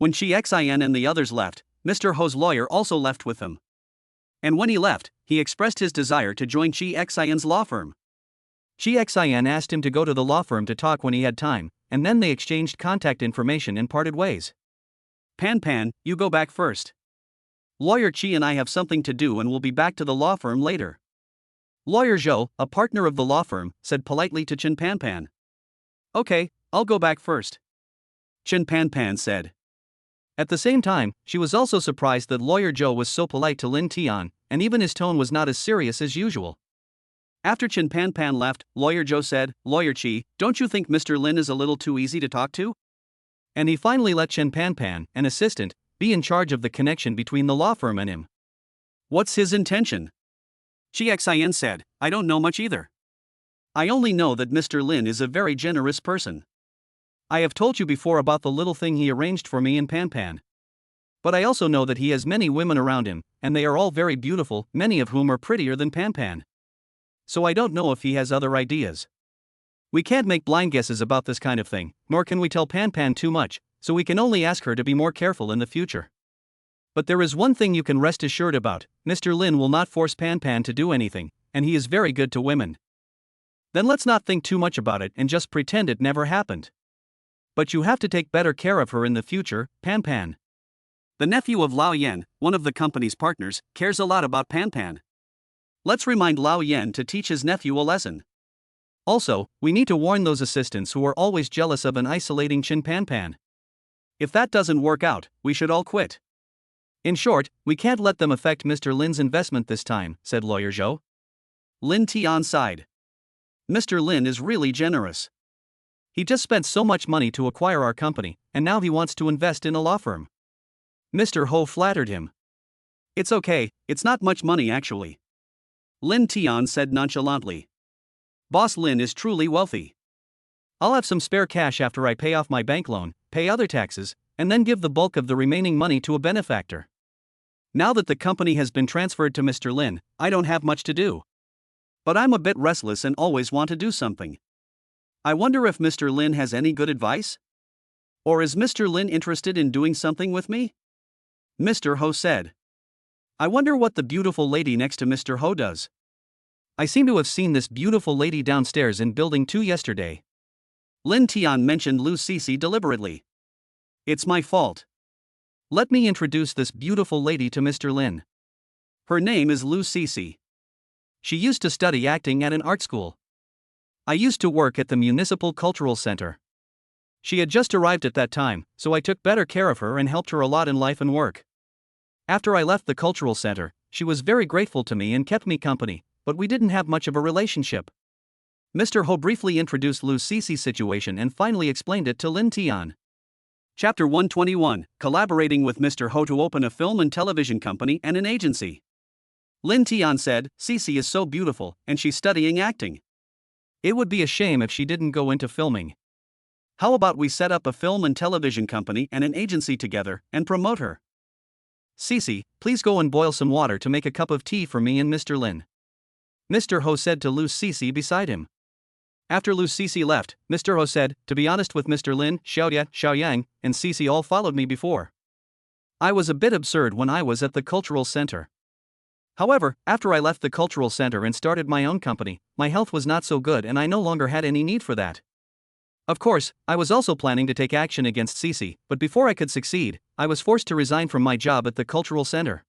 When Shi Xin and the others left, Mr. Ho's lawyer also left with them. And when he left, he expressed his desire to join Shi Xin's law firm. Shi Xin asked him to go to the law firm to talk when he had time, and then they exchanged contact information and parted ways. Pan, you go back first. Lawyer Chi and I have something to do and will be back to the law firm later. Lawyer Zhou, a partner of the law firm, said politely to Chen Pan. Okay, I'll go back first, Chen Pan said. At the same time, she was also surprised that Lawyer Zhou was so polite to Lin Tian, and even his tone was not as serious as usual. After Chen Pan left, Lawyer Zhou said, Lawyer Chi, don't you think Mr. Lin is a little too easy to talk to? And he finally let Chen Pan, an assistant, be in charge of the connection between the law firm and him. What's his intention? Shi Xin said, I don't know much either. I only know that Mr. Lin is a very generous person. I have told you before about the little thing he arranged for me in Pan. But I also know that he has many women around him, and they are all very beautiful, many of whom are prettier than Pan. So I don't know if he has other ideas. We can't make blind guesses about this kind of thing, nor can we tell Pan too much, so we can only ask her to be more careful in the future. But there is one thing you can rest assured about, Mr. Lin will not force Pan to do anything, and he is very good to women. Then let's not think too much about it and just pretend it never happened. But you have to take better care of her in the future, Pan. The nephew of Lao Yan, one of the company's partners, cares a lot about Pan. Let's remind Lao Yan to teach his nephew a lesson. Also, we need to warn those assistants who are always jealous of an isolating Chen Pan. If that doesn't work out, we should all quit. In short, we can't let them affect Mr. Lin's investment this time, said Lawyer Zhou. Lin Tian sighed. Mr. Lin is really generous. He just spent so much money to acquire our company, and now he wants to invest in a law firm. Mr. Ho flattered him. It's okay, it's not much money actually, Lin Tian said nonchalantly. Boss Lin is truly wealthy. I'll have some spare cash after I pay off my bank loan, pay other taxes, and then give the bulk of the remaining money to a benefactor. Now that the company has been transferred to Mr. Lin, I don't have much to do. But I'm a bit restless and always want to do something. I wonder if Mr. Lin has any good advice? Or is Mr. Lin interested in doing something with me? Mr. Ho said. I wonder what the beautiful lady next to Mr. Ho does. I seem to have seen this beautiful lady downstairs in Building 2 yesterday. Lin Tian mentioned Liisi deliberately. It's my fault. Let me introduce this beautiful lady to Mr. Lin. Her name is Liisi. She used to study acting at an art school. I used to work at the Municipal Cultural Center. She had just arrived at that time, so I took better care of her and helped her a lot in life and work. After I left the cultural center, she was very grateful to me and kept me company, but we didn't have much of a relationship. Mr. Ho briefly introduced Liisi's situation and finally explained it to Lin Tian. Chapter 121, Collaborating with Mr. Ho to open a film and television company and an agency. Lin Tian said, Liisi is so beautiful, and she's studying acting. It would be a shame if she didn't go into filming. How about we set up a film and television company and an agency together, and promote her? Liisi, please go and boil some water to make a cup of tea for me and Mr. Lin. Mr. Ho said to Liisi beside him. After Liisi left, Mr. Ho said, to be honest with Mr. Lin, Xiaoyang, and Liisi all followed me before. I was a bit absurd when I was at the cultural center. However, after I left the cultural center and started my own company, my health was not so good and I no longer had any need for that. Of course, I was also planning to take action against Liisi, but before I could succeed, I was forced to resign from my job at the cultural center.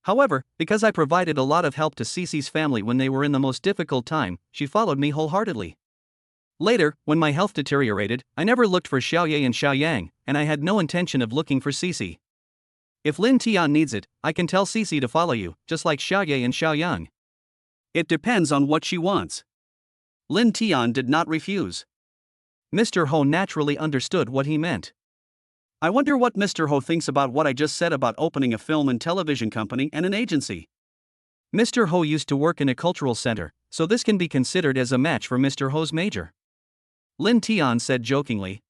However, because I provided a lot of help to Liisi's family when they were in the most difficult time, she followed me wholeheartedly. Later, when my health deteriorated, I never looked for Xiaoye and Xiaoyang, and I had no intention of looking for Liisi. If Lin Tian needs it, I can tell Liisi to follow you, just like Xiaoye and Xiaoyang. It depends on what she wants. Lin Tian did not refuse. Mr. Ho naturally understood what he meant. I wonder what Mr. Ho thinks about what I just said about opening a film and television company and an agency. Mr. Ho used to work in a cultural center, so this can be considered as a match for Mr. Ho's major. Lin Tian said jokingly.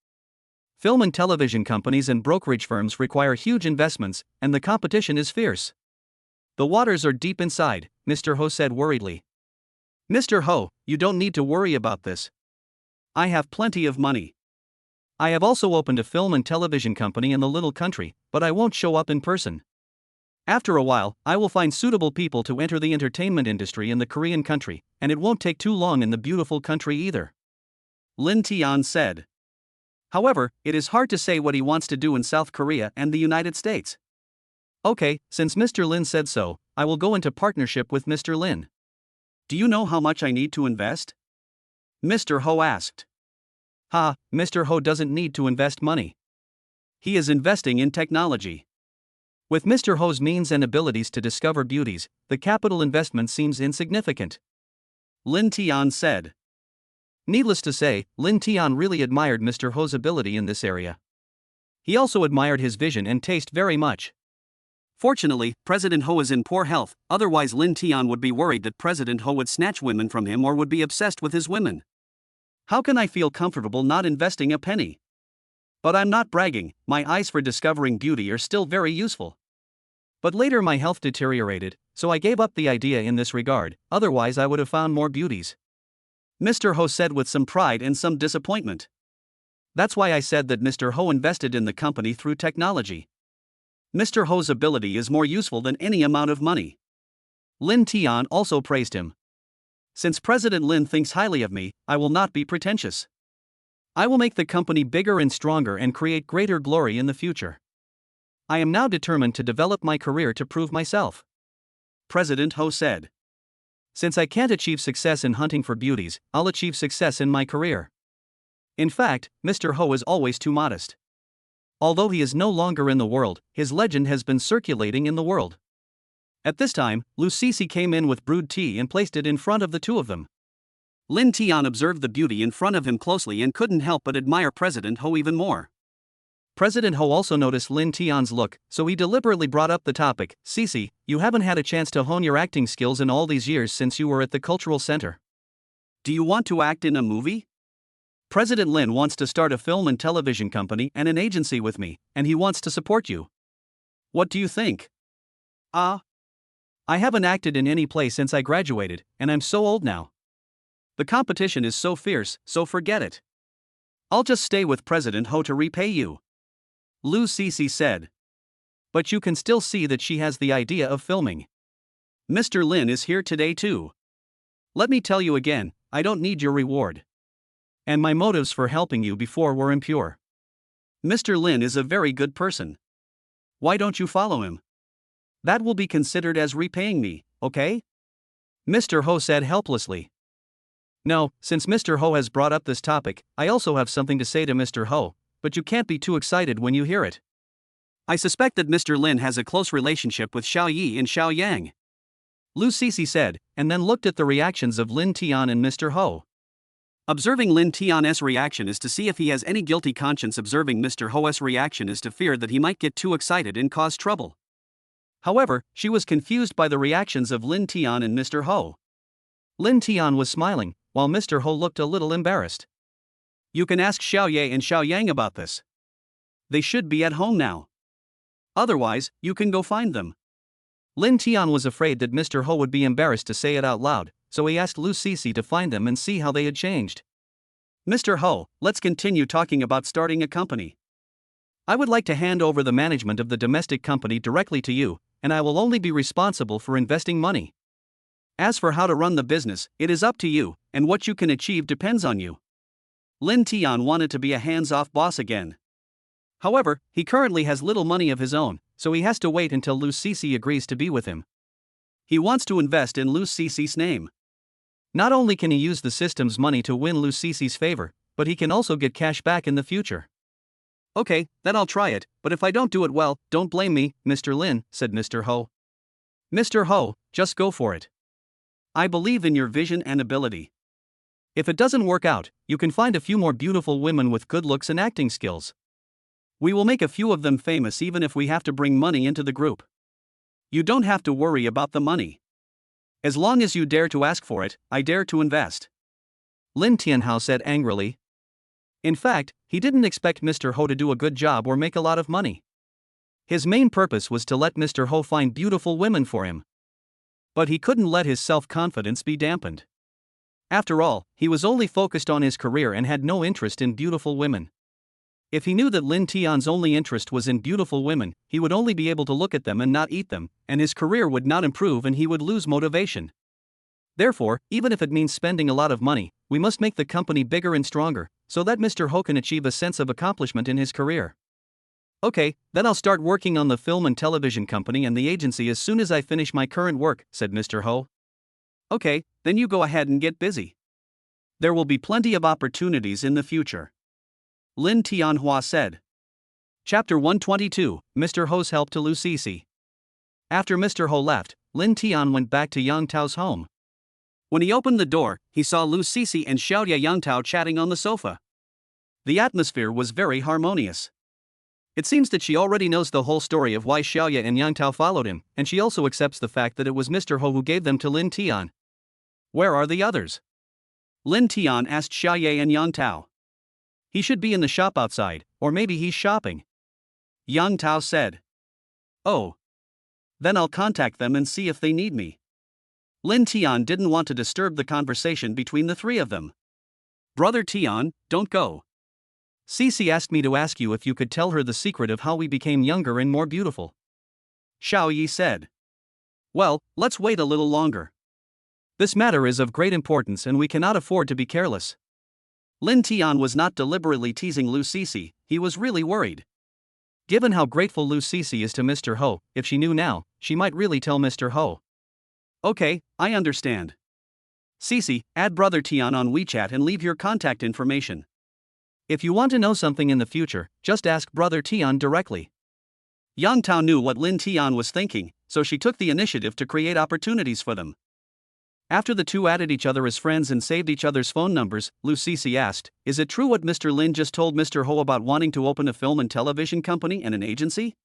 Film and television companies and brokerage firms require huge investments, and the competition is fierce. The waters are deep inside, Mr. Ho said worriedly. Mr. Ho, you don't need to worry about this. I have plenty of money. I have also opened a film and television company in the little country, but I won't show up in person. After a while, I will find suitable people to enter the entertainment industry in the Korean country, and it won't take too long in the beautiful country either. Lin Tian said. However, it is hard to say what he wants to do in South Korea and the United States. Okay, since Mr. Lin said so, I will go into partnership with Mr. Lin. Do you know how much I need to invest? Mr. Ho asked. Mr. Ho doesn't need to invest money. He is investing in technology. With Mr. Ho's means and abilities to discover beauties, the capital investment seems insignificant. Lin Tian said. Needless to say, Lin Tian really admired Mr. Ho's ability in this area. He also admired his vision and taste very much. Fortunately, President Ho is in poor health, otherwise Lin Tian would be worried that President Ho would snatch women from him or would be obsessed with his women. How can I feel comfortable not investing a penny? But I'm not bragging, my eyes for discovering beauty are still very useful. But later my health deteriorated, so I gave up the idea in this regard, otherwise I would have found more beauties. Mr. Ho said with some pride and some disappointment. That's why I said that Mr. Ho invested in the company through technology. Mr. Ho's ability is more useful than any amount of money. Lin Tian also praised him. Since President Lin thinks highly of me, I will not be pretentious. I will make the company bigger and stronger and create greater glory in the future. I am now determined to develop my career to prove myself. President Ho said. Since I can't achieve success in hunting for beauties, I'll achieve success in my career. In fact, Mr. Ho is always too modest. Although he is no longer in the world, his legend has been circulating in the world. At this time, Liisi came in with brewed tea and placed it in front of the two of them. Lin Tian observed the beauty in front of him closely and couldn't help but admire President Ho even more. President Ho also noticed Lin Tian's look, so he deliberately brought up the topic. Liisi, you haven't had a chance to hone your acting skills in all these years since you were at the cultural center. Do you want to act in a movie? President Lin wants to start a film and television company and an agency with me, and he wants to support you. What do you think? I haven't acted in any play since I graduated, and I'm so old now. The competition is so fierce, so forget it. I'll just stay with President Ho to repay you. Liisi said. But you can still see that she has the idea of filming. Mr. Lin is here today too. Let me tell you again, I don't need your reward. And my motives for helping you before were impure. Mr. Lin is a very good person. Why don't you follow him? That will be considered as repaying me, okay? Mr. Ho said helplessly. No, since Mr. Ho has brought up this topic, I also have something to say to Mr. Ho, but you can't be too excited when you hear it. I suspect that Mr. Lin has a close relationship with Xiao Yi and Xiao Yang. Liisi said, and then looked at the reactions of Lin Tian and Mr. Ho. Observing Lin Tian's reaction is to see if he has any guilty conscience. Observing Mr. Ho's reaction is to fear that he might get too excited and cause trouble. However, she was confused by the reactions of Lin Tian and Mr. Ho. Lin Tian was smiling, while Mr. Ho looked a little embarrassed. You can ask Xiao Ye and Xiao Yang about this. They should be at home now. Otherwise, you can go find them. Lin Tian was afraid that Mr. Ho would be embarrassed to say it out loud, so he asked Liisi to find them and see how they had changed. Mr. Ho, let's continue talking about starting a company. I would like to hand over the management of the domestic company directly to you, and I will only be responsible for investing money. As for how to run the business, it is up to you, and what you can achieve depends on you. Lin Tian wanted to be a hands-off boss again. However, he currently has little money of his own, so he has to wait until Liisi agrees to be with him. He wants to invest in Liisi's name. Not only can he use the system's money to win Liisi's favor, but he can also get cash back in the future. Okay, then I'll try it, but if I don't do it well, don't blame me, Mr. Lin, said Mr. Ho. Mr. Ho, just go for it. I believe in your vision and ability. If it doesn't work out, you can find a few more beautiful women with good looks and acting skills. We will make a few of them famous even if we have to bring money into the group. You don't have to worry about the money. As long as you dare to ask for it, I dare to invest. Lin Tianhao said angrily. In fact, he didn't expect Mr. Ho to do a good job or make a lot of money. His main purpose was to let Mr. Ho find beautiful women for him. But he couldn't let his self-confidence be dampened. After all, he was only focused on his career and had no interest in beautiful women. If he knew that Lin Tian's only interest was in beautiful women, he would only be able to look at them and not eat them, and his career would not improve and he would lose motivation. Therefore, even if it means spending a lot of money, we must make the company bigger and stronger, so that Mr. Ho can achieve a sense of accomplishment in his career. Okay, then I'll start working on the film and television company and the agency as soon as I finish my current work, said Mr. Ho. Okay, then you go ahead and get busy. There will be plenty of opportunities in the future, Lin Tianhua said. Chapter 122, Mr. Ho's Help to Liisi. After Mr. Ho left, Lin Tian went back to Yang Tao's home. When he opened the door, he saw Liisi and Xiaoya Yang Tao chatting on the sofa. The atmosphere was very harmonious. It seems that she already knows the whole story of why Xiaoya and Yang Tao followed him, and she also accepts the fact that it was Mr. Ho who gave them to Lin Tian. Where are the others? Lin Tian asked Xiaoya and Yang Tao. He should be in the shop outside, or maybe he's shopping, Yang Tao said. Oh. Then I'll contact them and see if they need me. Lin Tian didn't want to disturb the conversation between the three of them. Brother Tian, don't go. Liisi asked me to ask you if you could tell her the secret of how we became younger and more beautiful, Xiao Yi said. Well, let's wait a little longer. This matter is of great importance and we cannot afford to be careless. Lin Tian was not deliberately teasing Liisi, he was really worried. Given how grateful Liisi is to Mr. Ho, if she knew now, she might really tell Mr. Ho. Okay, I understand. Liisi, add Brother Tian on WeChat and leave your contact information. If you want to know something in the future, just ask Brother Tian directly. Yang Tao knew what Lin Tian was thinking, so she took the initiative to create opportunities for them. After the two added each other as friends and saved each other's phone numbers, Liisi asked, "Is it true what Mr. Lin just told Mr. Ho about wanting to open a film and television company and an agency?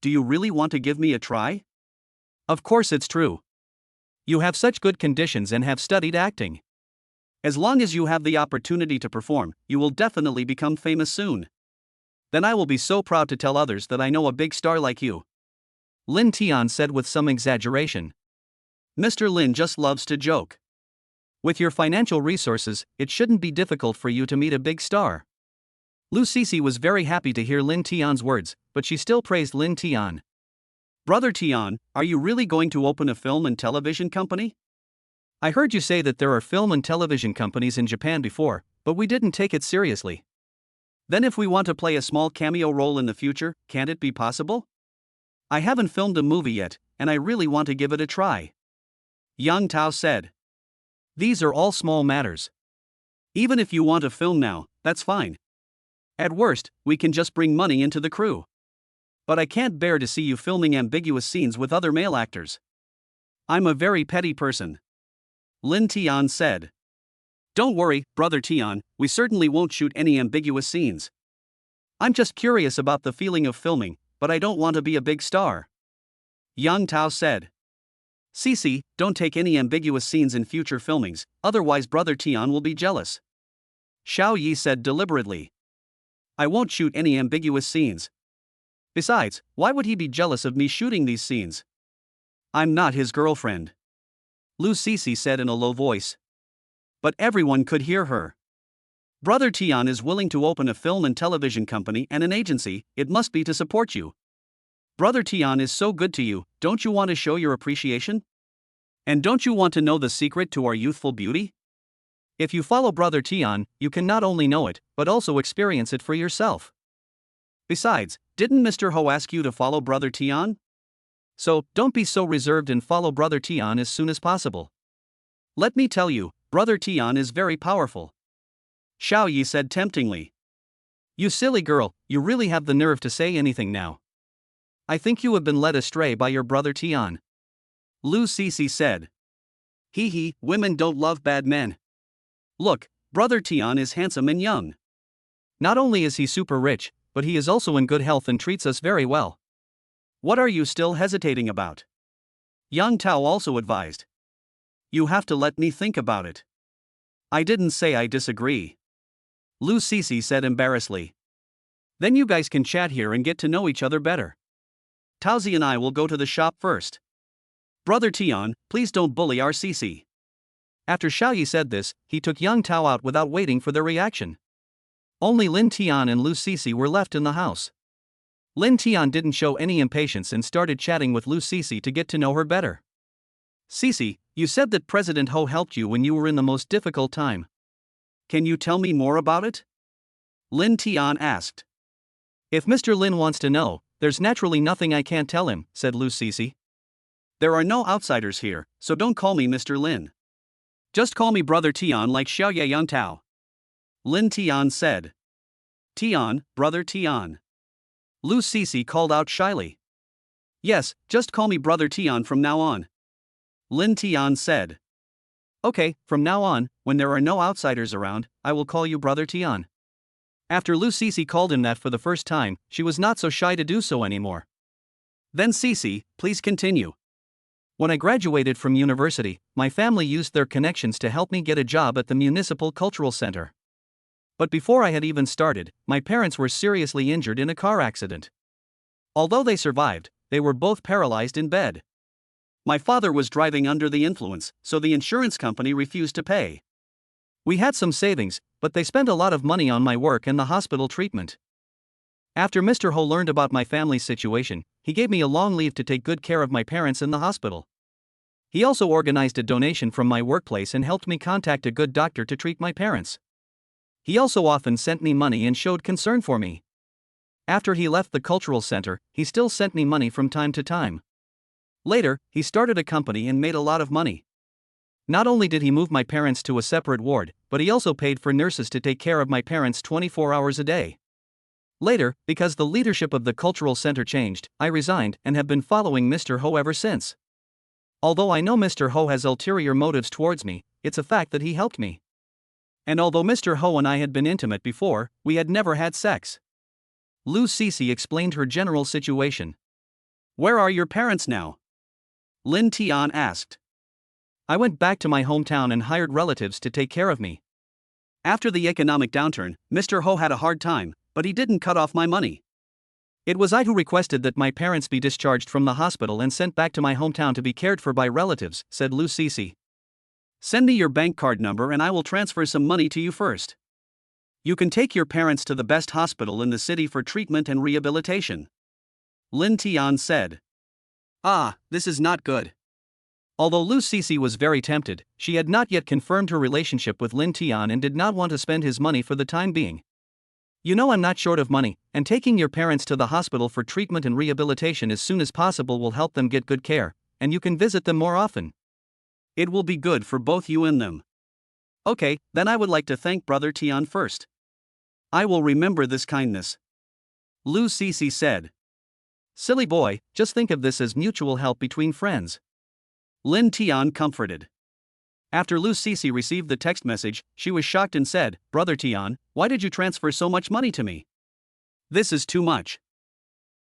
Do you really want to give me a try?" Of course it's true. You have such good conditions and have studied acting. As long as you have the opportunity to perform, you will definitely become famous soon. Then I will be so proud to tell others that I know a big star like you, Lin Tian said with some exaggeration. Mr. Lin just loves to joke. With your financial resources, it shouldn't be difficult for you to meet a big star. Liisi was very happy to hear Lin Tian's words, but she still praised Lin Tian. Brother Tian, are you really going to open a film and television company? I heard you say that there are film and television companies in Japan before, but we didn't take it seriously. Then if we want to play a small cameo role in the future, can't it be possible? I haven't filmed a movie yet, and I really want to give it a try, Yang Tao said. These are all small matters. Even if you want to film now, that's fine. At worst, we can just bring money into the crew. But I can't bear to see you filming ambiguous scenes with other male actors. I'm a very petty person, Lin Tian said. Don't worry, Brother Tian, we certainly won't shoot any ambiguous scenes. I'm just curious about the feeling of filming, but I don't want to be a big star, Yang Tao said. Liisi, don't take any ambiguous scenes in future filmings, otherwise Brother Tian will be jealous, Xiao Yi said deliberately. I won't shoot any ambiguous scenes. Besides, why would he be jealous of me shooting these scenes? I'm not his girlfriend, Liisi said in a low voice. But everyone could hear her. Brother Tian is willing to open a film and television company and an agency, it must be to support you. Brother Tian is so good to you, don't you want to show your appreciation? And don't you want to know the secret to our youthful beauty? If you follow Brother Tian, you can not only know it, but also experience it for yourself. Besides, didn't Mr. Ho ask you to follow Brother Tian? So, don't be so reserved and follow Brother Tian as soon as possible. Let me tell you, Brother Tian is very powerful, Xiao Yi said temptingly. You silly girl, you really have the nerve to say anything now. I think you have been led astray by your Brother Tian, Liisi said. Hee, women don't love bad men. Look, Brother Tian is handsome and young. Not only is he super rich, but he is also in good health and treats us very well. What are you still hesitating about? Yang Tao also advised. You have to let me think about it. I didn't say I disagree, Liisi said embarrassedly. Then you guys can chat here and get to know each other better. Taozi and I will go to the shop first. Brother Tian, please don't bully our Liisi. After Xiao Yi said this, he took Yang Tao out without waiting for their reaction. Only Lin Tian and Liisi were left in the house. Lin Tian didn't show any impatience and started chatting with Liisi to get to know her better. Liisi, you said that President Ho helped you when you were in the most difficult time. Can you tell me more about it? Lin Tian asked. If Mr. Lin wants to know, there's naturally nothing I can't tell him, said Liisi. There are no outsiders here, so don't call me Mr. Lin. Just call me Brother Tian like Xiao Ye Yang Tao. Lin Tian said. Tian, Brother Tian. Liisi called out shyly. Yes, just call me Brother Tian from now on. Lin Tian said. Okay, from now on, when there are no outsiders around, I will call you Brother Tian. After Liisi called him that for the first time, she was not so shy to do so anymore. Then Liisi, please continue. When I graduated from university, my family used their connections to help me get a job at the Municipal Cultural Center. But before I had even started, my parents were seriously injured in a car accident. Although they survived, they were both paralyzed in bed. My father was driving under the influence, so the insurance company refused to pay. We had some savings, but they spent a lot of money on my work and the hospital treatment. After Mr. Ho learned about my family's situation, he gave me a long leave to take good care of my parents in the hospital. He also organized a donation from my workplace and helped me contact a good doctor to treat my parents. He also often sent me money and showed concern for me. After he left the cultural center, he still sent me money from time to time. Later, he started a company and made a lot of money. Not only did he move my parents to a separate ward, but he also paid for nurses to take care of my parents 24 hours a day. Later, because the leadership of the cultural center changed, I resigned and have been following Mr. Ho ever since. Although I know Mr. Ho has ulterior motives towards me, it's a fact that he helped me. And although Mr. Ho and I had been intimate before, we had never had sex. Liisi explained her general situation. Where are your parents now? Lin Tian asked. I went back to my hometown and hired relatives to take care of me. After the economic downturn, Mr. Ho had a hard time, but he didn't cut off my money. It was I who requested that my parents be discharged from the hospital and sent back to my hometown to be cared for by relatives, said Liisi. Send me your bank card number and I will transfer some money to you first. You can take your parents to the best hospital in the city for treatment and rehabilitation. Lin Tian said. Ah, this is not good. Although Liisi was very tempted, she had not yet confirmed her relationship with Lin Tian and did not want to spend his money for the time being. You know I'm not short of money, and taking your parents to the hospital for treatment and rehabilitation as soon as possible will help them get good care, and you can visit them more often. It will be good for both you and them. Okay, then I would like to thank Brother Tian first. I will remember this kindness. Liisi said. Silly boy, just think of this as mutual help between friends. Lin Tian comforted. After Liisi received the text message, she was shocked and said, Brother Tian, why did you transfer so much money to me? This is too much.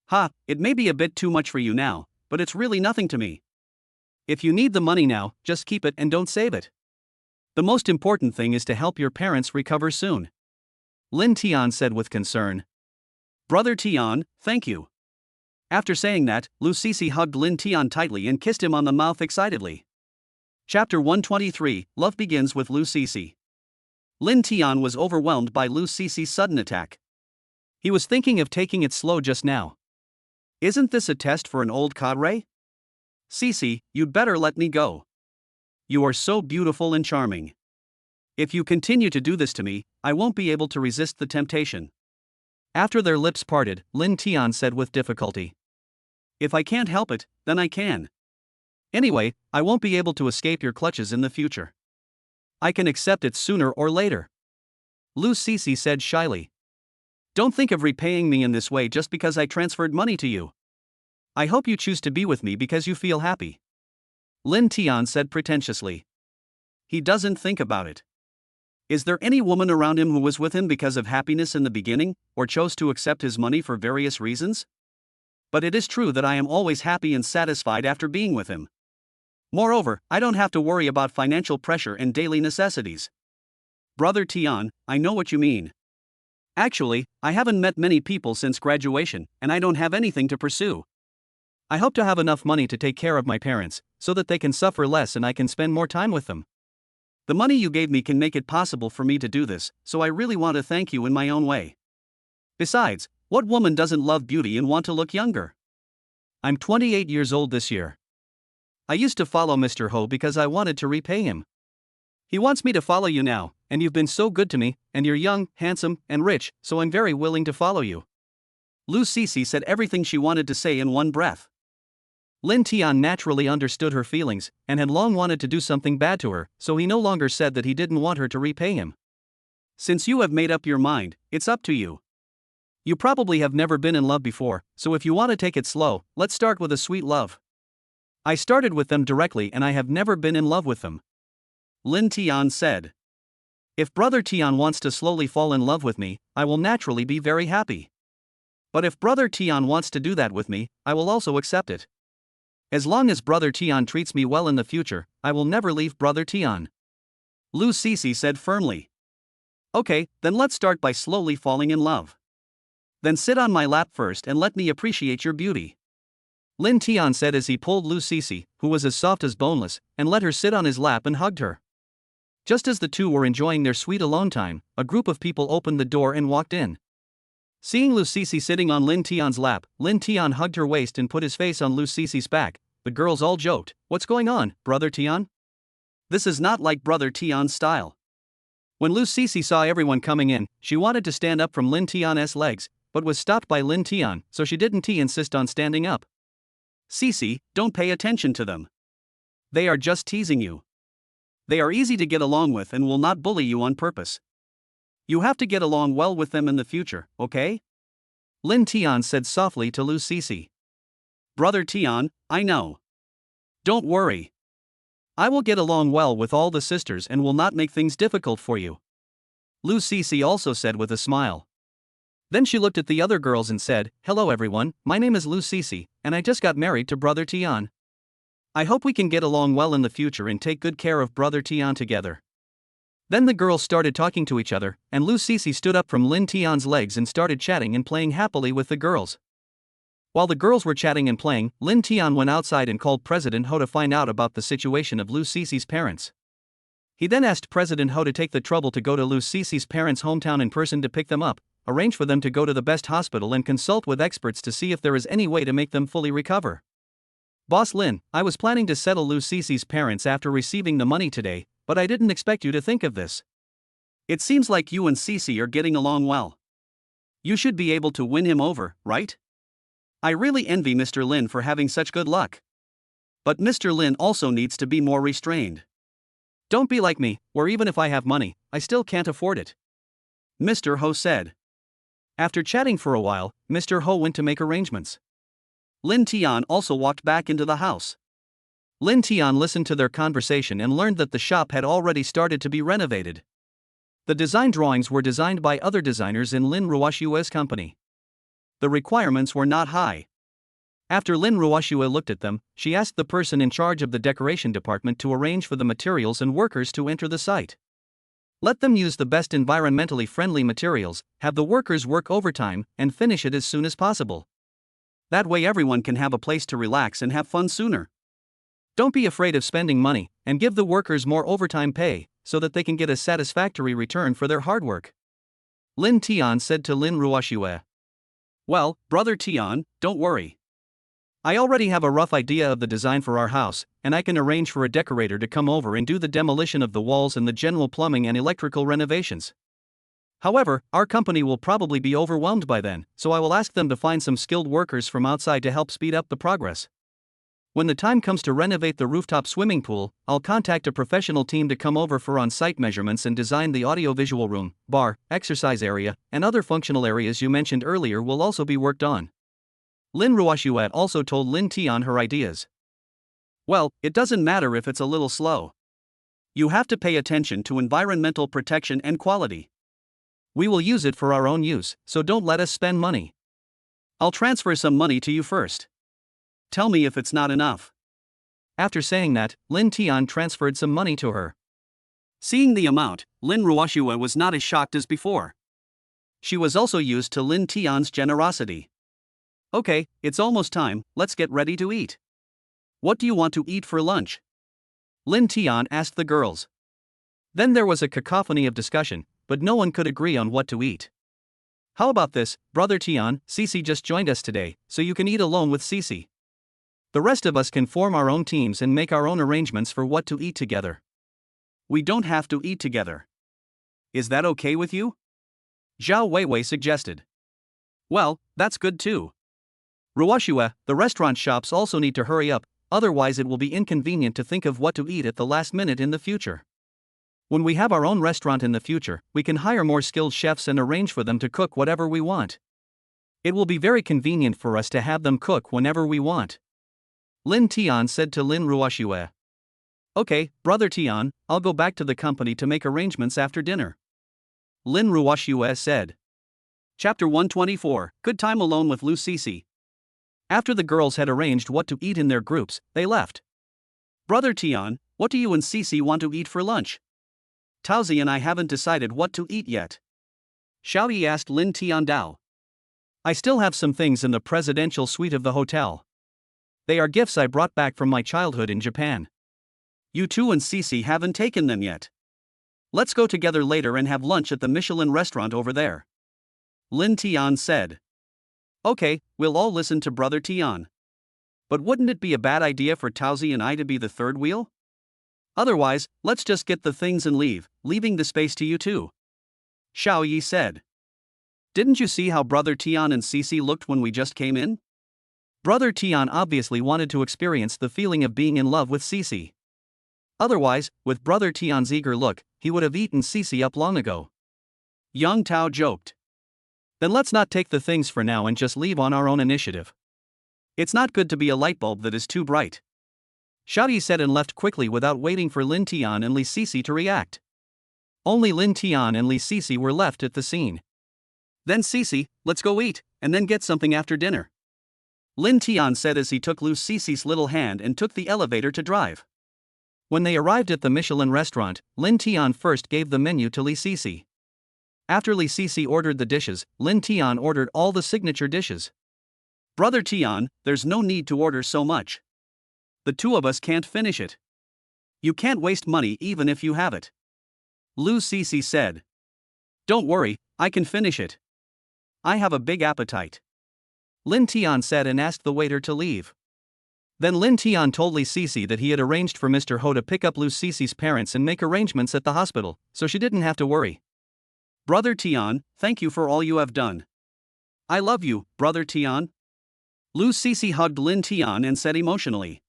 Ha, it may be a bit too much for you now, but it's really nothing to me. If you need the money now, just keep it and don't save it. The most important thing is to help your parents recover soon. Lin Tian said with concern. Brother Tian, thank you. After saying that, Liisi hugged Lin Tian tightly and kissed him on the mouth excitedly. Chapter 123, Love Begins with Liisi. Lin Tian was overwhelmed by Liisi's sudden attack. He was thinking of taking it slow just now. Isn't this a test for an old cadre? Liisi, you'd better let me go. You are so beautiful and charming. If you continue to do this to me, I won't be able to resist the temptation. After their lips parted, Lin Tian said with difficulty. If I can't help it, then I can. Anyway, I won't be able to escape your clutches in the future. I can accept it sooner or later. Liisi said shyly. Don't think of repaying me in this way just because I transferred money to you. I hope you choose to be with me because you feel happy. Lin Tian said pretentiously. He doesn't think about it. Is there any woman around him who was with him because of happiness in the beginning, or chose to accept his money for various reasons? But it is true that I am always happy and satisfied after being with him. Moreover, I don't have to worry about financial pressure and daily necessities. Brother Tian, I know what you mean. Actually, I haven't met many people since graduation, and I don't have anything to pursue. I hope to have enough money to take care of my parents, so that they can suffer less and I can spend more time with them. The money you gave me can make it possible for me to do this, so I really want to thank you in my own way. Besides, what woman doesn't love beauty and want to look younger? I'm 28 years old this year. I used to follow Mr. Ho because I wanted to repay him. He wants me to follow you now, and you've been so good to me, and you're young, handsome, and rich, so I'm very willing to follow you. Liisi said everything she wanted to say in one breath. Linton naturally understood her feelings, and had long wanted to do something bad to her, so he no longer said that he didn't want her to repay him. Since you have made up your mind, it's up to you. You probably have never been in love before, so if you want to take it slow, let's start with a sweet love. I started with them directly and I have never been in love with them. Linton said. If Brother Tian wants to slowly fall in love with me, I will naturally be very happy. But if Brother Tian wants to do that with me, I will also accept it. As long as Brother Tian treats me well in the future, I will never leave Brother Tian. Liisi said firmly. Okay, then let's start by slowly falling in love. Then sit on my lap first and let me appreciate your beauty. Linton said as he pulled Liisi, who was as soft as boneless, and let her sit on his lap and hugged her. Just as the two were enjoying their sweet alone time, a group of people opened the door and walked in. Seeing Liisi sitting on Linton's lap, Linton hugged her waist and put his face on Liisi's back. The girls all joked, "What's going on, Brother Tian? This is not like Brother Tian's style." When Liisi saw everyone coming in, she wanted to stand up from Linton's legs, but was stopped by Linton, so she didn't insist on standing up. Liisi, don't pay attention to them. They are just teasing you. They are easy to get along with and will not bully you on purpose. You have to get along well with them in the future, okay? Linton said softly to Liisi. Brother Tian, I know. Don't worry. I will get along well with all the sisters and will not make things difficult for you. Liisi also said with a smile. Then she looked at the other girls and said, "Hello everyone, my name is Liisi, and I just got married to Brother Tian. I hope we can get along well in the future and take good care of Brother Tian together." Then the girls started talking to each other, and Liisi stood up from Linton's legs and started chatting and playing happily with the girls. While the girls were chatting and playing, Linton went outside and called President Ho to find out about the situation of Liisi's parents. He then asked President Ho to take the trouble to go to Liisi's parents' hometown in person to pick them up, arrange for them to go to the best hospital and consult with experts to see if there is any way to make them fully recover. "Boss Lin, I was planning to settle Liisi's parents after receiving the money today, but I didn't expect you to think of this. It seems like you and Liisi are getting along well. You should be able to win him over, right? I really envy Mr. Lin for having such good luck. But Mr. Lin also needs to be more restrained. Don't be like me, where even if I have money, I still can't afford it," Mr. Ho said. After chatting for a while, Mr. Ho went to make arrangements. Linton also walked back into the house. Linton listened to their conversation and learned that the shop had already started to be renovated. The design drawings were designed by other designers in Lin Ruashua's company. The requirements were not high. After Lin Ruashua looked at them, she asked the person in charge of the decoration department to arrange for the materials and workers to enter the site. Let them use the best environmentally friendly materials, have the workers work overtime, and finish it as soon as possible. That way everyone can have a place to relax and have fun sooner. Don't be afraid of spending money, and give the workers more overtime pay, so that they can get a satisfactory return for their hard work, Linton said to Lin Ruashua. Well, Brother Tian, don't worry. I already have a rough idea of the design for our house, and I can arrange for a decorator to come over and do the demolition of the walls and the general plumbing and electrical renovations. However, our company will probably be overwhelmed by then, so I will ask them to find some skilled workers from outside to help speed up the progress. When the time comes to renovate the rooftop swimming pool, I'll contact a professional team to come over for on-site measurements and design the audiovisual room, bar, exercise area, and other functional areas you mentioned earlier will also be worked on. Lin Ruashua also told Linton her ideas. Well, it doesn't matter if it's a little slow. You have to pay attention to environmental protection and quality. We will use it for our own use, so don't let us spend money. I'll transfer some money to you first. Tell me if it's not enough. After saying that, Linton transferred some money to her. Seeing the amount, Lin Ruashua was not as shocked as before. She was also used to Linton's generosity. Okay, it's almost time, let's get ready to eat. What do you want to eat for lunch? Linton asked the girls. Then there was a cacophony of discussion, but no one could agree on what to eat. How about this, Brother Tian? Cici just joined us today, so you can eat alone with Cici. The rest of us can form our own teams and make our own arrangements for what to eat together. We don't have to eat together. Is that okay with you? Zhao Weiwei suggested. Well, that's good too. Ruashua, the restaurant shops also need to hurry up, otherwise it will be inconvenient to think of what to eat at the last minute in the future. When we have our own restaurant in the future, we can hire more skilled chefs and arrange for them to cook whatever we want. It will be very convenient for us to have them cook whenever we want. Lin Tian said to Lin Ruashua. Okay, Brother Tian, I'll go back to the company to make arrangements after dinner. Lin Ruashua said. Chapter 124, Good Time Alone with Liisi. After the girls had arranged what to eat in their groups, they left. Brother Tian, what do you and Cici want to eat for lunch? Taozi and I haven't decided what to eat yet. Xiaoyi asked Lin Tian Dao. I still have some things in the presidential suite of the hotel. They are gifts I brought back from my childhood in Japan. You two and Cici haven't taken them yet. Let's go together later and have lunch at the Michelin restaurant over there. Lin Tian said. Okay, we'll all listen to Brother Tian. But wouldn't it be a bad idea for Taozi and I to be the third wheel? Otherwise, let's just get the things and leave, leaving the space to you two. Xiaoyi said. Didn't you see how Brother Tian and Cici looked when we just came in? Brother Tian obviously wanted to experience the feeling of being in love with Cici. Otherwise, with Brother Tian's eager look, he would have eaten Cici up long ago. Yang Tao joked. Then let's not take the things for now and just leave on our own initiative. It's not good to be a light bulb that is too bright. Xiaoyi said and left quickly without waiting for Lin Tian and Liisi to react. Only Lin Tian and Liisi were left at the scene. Then Cici, let's go eat, and then get something after dinner. Lin Tian said as he took Liisi's little hand and took the elevator to drive. When they arrived at the Michelin restaurant, Lin Tian first gave the menu to Liisi. After Liisi ordered the dishes, Lin Tian ordered all the signature dishes. Brother Tian, there's no need to order so much. The two of us can't finish it. You can't waste money even if you have it. Liisi said. Don't worry, I can finish it. I have a big appetite. Lin Tian said and asked the waiter to leave. Then Lin Tian told Liisi that he had arranged for Mr. Ho to pick up Liisi's parents and make arrangements at the hospital, so she didn't have to worry. Brother Tian, thank you for all you have done. I love you, Brother Tian. Liisi hugged Lin Tian and said emotionally.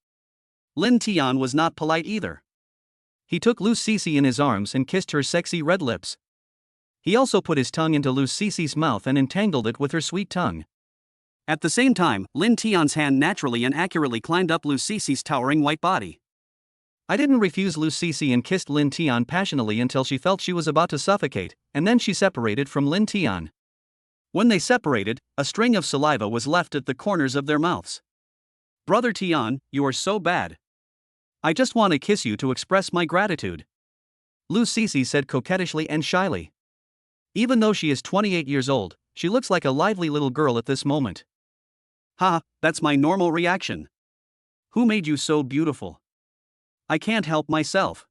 Lin Tian was not polite either. He took Liisi in his arms and kissed her sexy red lips. He also put his tongue into Liisi's mouth and entangled it with her sweet tongue. At the same time, Lin Tian's hand naturally and accurately climbed up Liisi's towering white body. I didn't refuse Liisi and kissed Lin Tian passionately until she felt she was about to suffocate, and then she separated from Lin Tian. When they separated, a string of saliva was left at the corners of their mouths. Brother Tian, you are so bad. I just want to kiss you to express my gratitude. Liisi said coquettishly and shyly. Even though she is 28 years old, she looks like a lively little girl at this moment. Ha, that's my normal reaction. Who made you so beautiful? I can't help myself.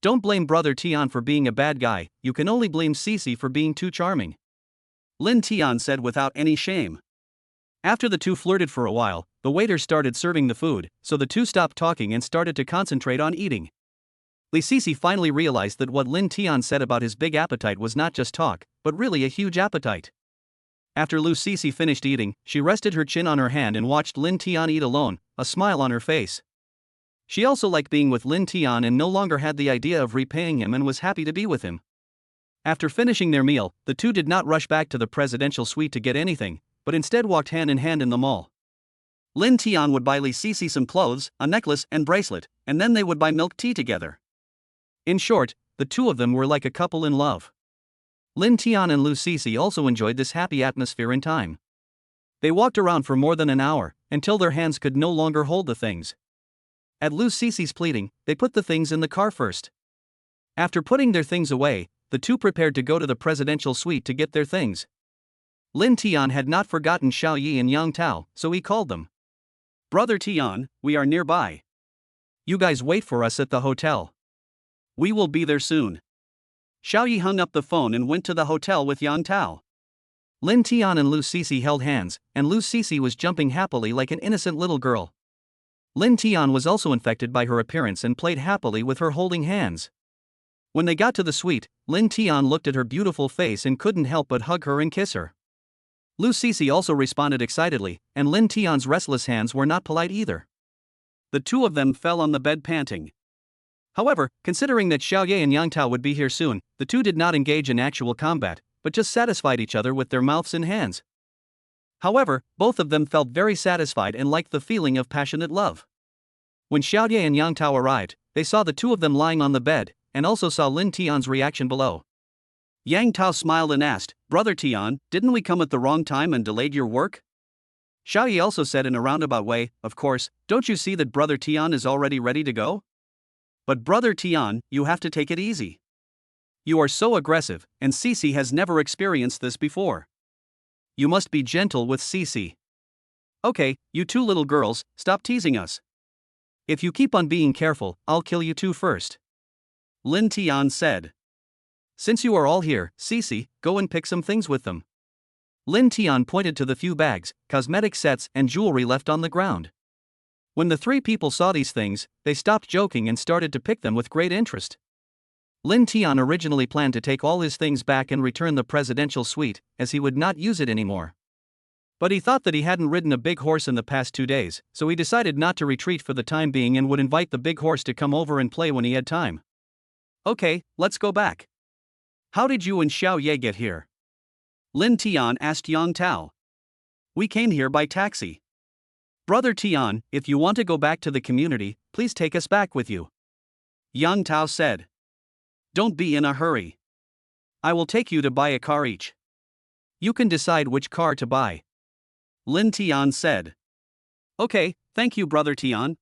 Don't blame Brother Tian for being a bad guy, you can only blame Cici for being too charming. Lin Tian said without any shame. After the two flirted for a while, the waiter started serving the food, so the two stopped talking and started to concentrate on eating. Liisi finally realized that what Lin Tian said about his big appetite was not just talk, but really a huge appetite. After Liisi finished eating, she rested her chin on her hand and watched Lin Tian eat alone, a smile on her face. She also liked being with Lin Tian and no longer had the idea of repaying him and was happy to be with him. After finishing their meal, the two did not rush back to the presidential suite to get anything, but instead walked hand in hand in the mall. Lin Tian would buy Liisi some clothes, a necklace and bracelet, and then they would buy milk tea together. In short, the two of them were like a couple in love. Lin Tian and Liisi also enjoyed this happy atmosphere in time. They walked around for more than an hour, until their hands could no longer hold the things. At Liisi's pleading, they put the things in the car first. After putting their things away, the two prepared to go to the presidential suite to get their things. Lin Tian had not forgotten Xiaoyi and Yang Tao, so he called them. Brother Tian, we are nearby. You guys wait for us at the hotel. We will be there soon. Xiaoyi hung up the phone and went to the hotel with Yang Tao. Lin Tian and Liisi held hands, and Liisi was jumping happily like an innocent little girl. Lin Tian was also infected by her appearance and played happily with her holding hands. When they got to the suite, Lin Tian looked at her beautiful face and couldn't help but hug her and kiss her. Liisi also responded excitedly, and Lin Tian's restless hands were not polite either. The two of them fell on the bed panting. However, considering that Xiaoye and Yang Tao would be here soon, the two did not engage in actual combat, but just satisfied each other with their mouths and hands. However, both of them felt very satisfied and liked the feeling of passionate love. When Xiaoye and Yang Tao arrived, they saw the two of them lying on the bed, and also saw Lin Tian's reaction below. Yang Tao smiled and asked, "Brother Tian, didn't we come at the wrong time and delayed your work?" Xiaoye also said in a roundabout way, "Of course, don't you see that Brother Tian is already ready to go? But Brother Tian, you have to take it easy. You are so aggressive, and Cici has never experienced this before. You must be gentle with Cici. Okay, you two little girls, stop teasing us. If you keep on being careful, I'll kill you two first." Lin Tian said. "Since you are all here, Cici, go and pick some things with them." Lin Tian pointed to the few bags, cosmetic sets, and jewelry left on the ground. When the three people saw these things, they stopped joking and started to pick them with great interest. Lin Tian originally planned to take all his things back and return the presidential suite, as he would not use it anymore. But he thought that he hadn't ridden a big horse in the past 2 days, so he decided not to retreat for the time being and would invite the big horse to come over and play when he had time. "Okay, let's go back. How did you and Xiao Ye get here?" Lin Tian asked Yang Tao. "We came here by taxi. Brother Tian, if you want to go back to the community, please take us back with you," Yang Tao said. "Don't be in a hurry. I will take you to buy a car each. You can decide which car to buy," Lin Tian said. "Okay, thank you, Brother Tian."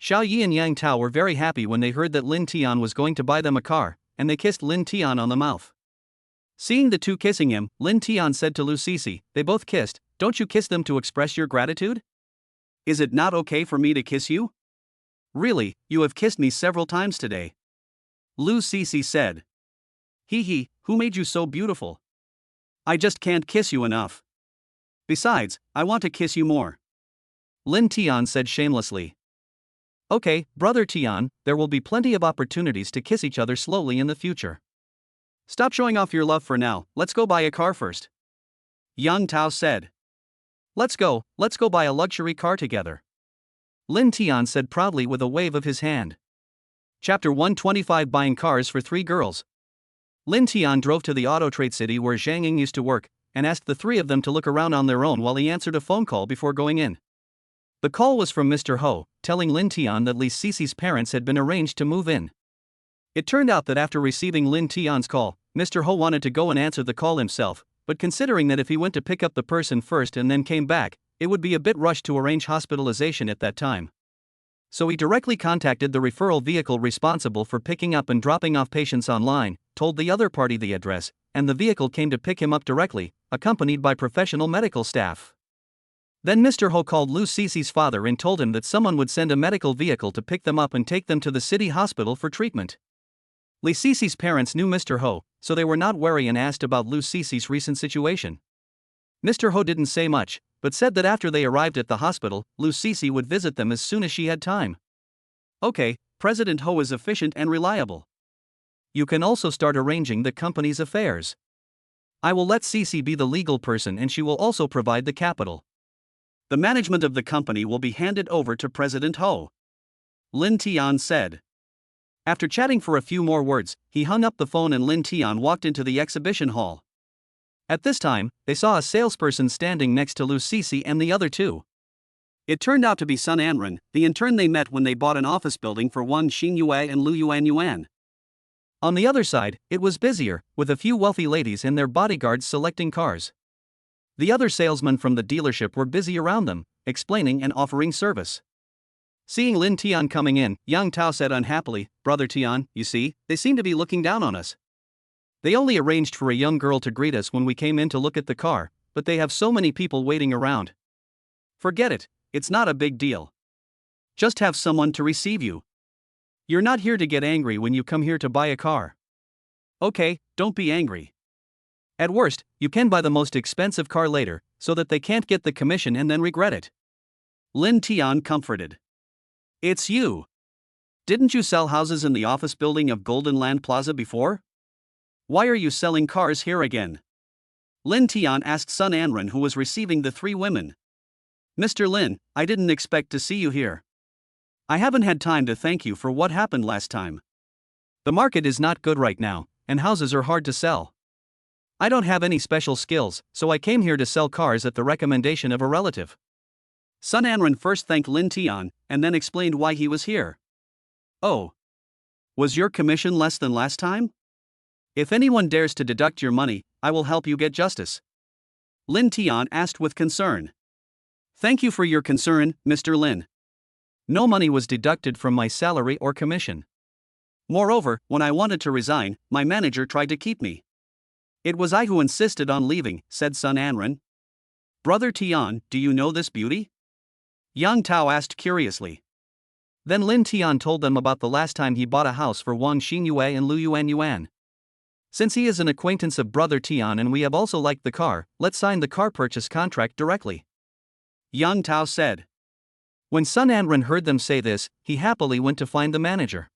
Xiao Yi and Yang Tao were very happy when they heard that Lin Tian was going to buy them a car, and they kissed Lin Tian on the mouth. Seeing the two kissing him, Lin Tian said to Liisi, "They both kissed, don't you kiss them to express your gratitude? Is it not okay for me to kiss you? Really, you have kissed me several times today," Liisi said. "Hee, who made you so beautiful? I just can't kiss you enough. Besides, I want to kiss you more," Lin Tian said shamelessly. "Okay, Brother Tian, there will be plenty of opportunities to kiss each other slowly in the future. Stop showing off your love for now, let's go buy a car first," Yang Tao said. Let's go buy a luxury car together," Lin Tian said proudly with a wave of his hand. Chapter 125, Buying Cars for 3 Girls. Lin Tian drove to the auto trade city where Zhang Ying used to work, and asked the three of them to look around on their own while he answered a phone call before going in. The call was from Mr. Ho, telling Lin Tian that Liisi's parents had been arranged to move in. It turned out that after receiving Lin Tian's call, Mr. Ho wanted to go and answer the call himself, but considering that if he went to pick up the person first and then came back, it would be a bit rushed to arrange hospitalization at that time. So he directly contacted the referral vehicle responsible for picking up and dropping off patients online, told the other party the address, and the vehicle came to pick him up directly, accompanied by professional medical staff. Then Mr. Ho called Liisi's father and told him that someone would send a medical vehicle to pick them up and take them to the city hospital for treatment. Liisi's parents knew Mr. Ho, so they were not wary and asked about Liisi's recent situation. Mr. Ho didn't say much, but said that after they arrived at the hospital, Liisi would visit them as soon as she had time. "Okay, President Ho is efficient and reliable. You can also start arranging the company's affairs. I will let Cici be the legal person and she will also provide the capital. The management of the company will be handed over to President Ho," Lin Tian said. After chatting for a few more words, he hung up the phone and Lin Tian walked into the exhibition hall. At this time, they saw a salesperson standing next to Liisi and the other two. It turned out to be Sun Anren, the intern they met when they bought an office building for Wan Xingyue and Lu Yuan. On the other side, it was busier, with a few wealthy ladies and their bodyguards selecting cars. The other salesmen from the dealership were busy around them, explaining and offering service. Seeing Lin Tian coming in, Yang Tao said unhappily, "Brother Tian, you see, they seem to be looking down on us. They only arranged for a young girl to greet us when we came in to look at the car, but they have so many people waiting around. Forget it, it's not a big deal. Just have someone to receive you." You're not here to get angry when you come here to buy a car. Okay, don't be angry. At worst, you can buy the most expensive car later, so that they can't get the commission and then regret it. Lin Tian comforted. It's you. Didn't you sell houses in the office building of Golden Land Plaza before? Why are you selling cars here again? Lin Tian asked Sun Anren, who was receiving the three women. Mr. Lin, I didn't expect to see you here. I haven't had time to thank you for what happened last time. The market is not good right now, and houses are hard to sell. I don't have any special skills, so I came here to sell cars at the recommendation of a relative. Sun Anren first thanked Lin Tian, and then explained why he was here. Oh. Was your commission less than last time? If anyone dares to deduct your money, I will help you get justice. Lin Tian asked with concern. Thank you for your concern, Mr. Lin. No money was deducted from my salary or commission. Moreover, when I wanted to resign, my manager tried to keep me. It was I who insisted on leaving, said Sun Anren. Brother Tian, do you know this beauty? Yang Tao asked curiously. Then Lin Tian told them about the last time he bought a house for Wong Xinyue and Lu Yuan. Since he is an acquaintance of Brother Tian and we have also liked the car, let's sign the car purchase contract directly. Yang Tao said. When Sun Anren heard them say this, he happily went to find the manager.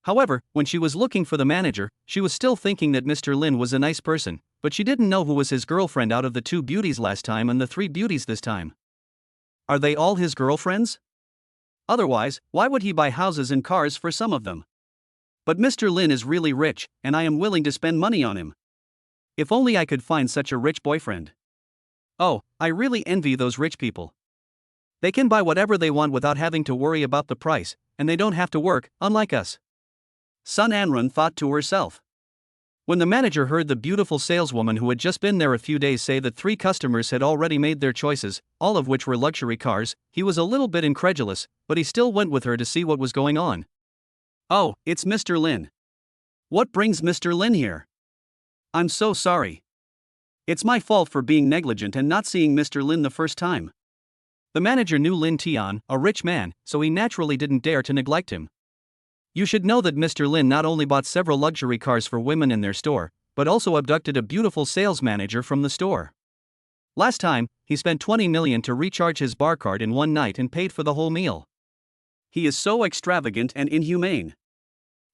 However, when she was looking for the manager, she was still thinking that Mr. Lin was a nice person, but she didn't know who was his girlfriend out of the two beauties last time and the three beauties this time. Are they all his girlfriends? Otherwise, why would he buy houses and cars for some of them? But Mr. Lin is really rich, and I am willing to spend money on him. If only I could find such a rich boyfriend. Oh, I really envy those rich people. They can buy whatever they want without having to worry about the price, and they don't have to work, unlike us. Sun Anren thought to herself. When the manager heard the beautiful saleswoman who had just been there a few days say that 3 customers had already made their choices, all of which were luxury cars, he was a little bit incredulous, but he still went with her to see what was going on. Oh, it's Mr. Lin. What brings Mr. Lin here? I'm so sorry. It's my fault for being negligent and not seeing Mr. Lin the first time. The manager knew Lin Tian, a rich man, so he naturally didn't dare to neglect him. You should know that Mr. Lin not only bought several luxury cars for women in their store, but also abducted a beautiful sales manager from the store. Last time, he spent 20 million to recharge his bar card in one night and paid for the whole meal. He is so extravagant and inhumane.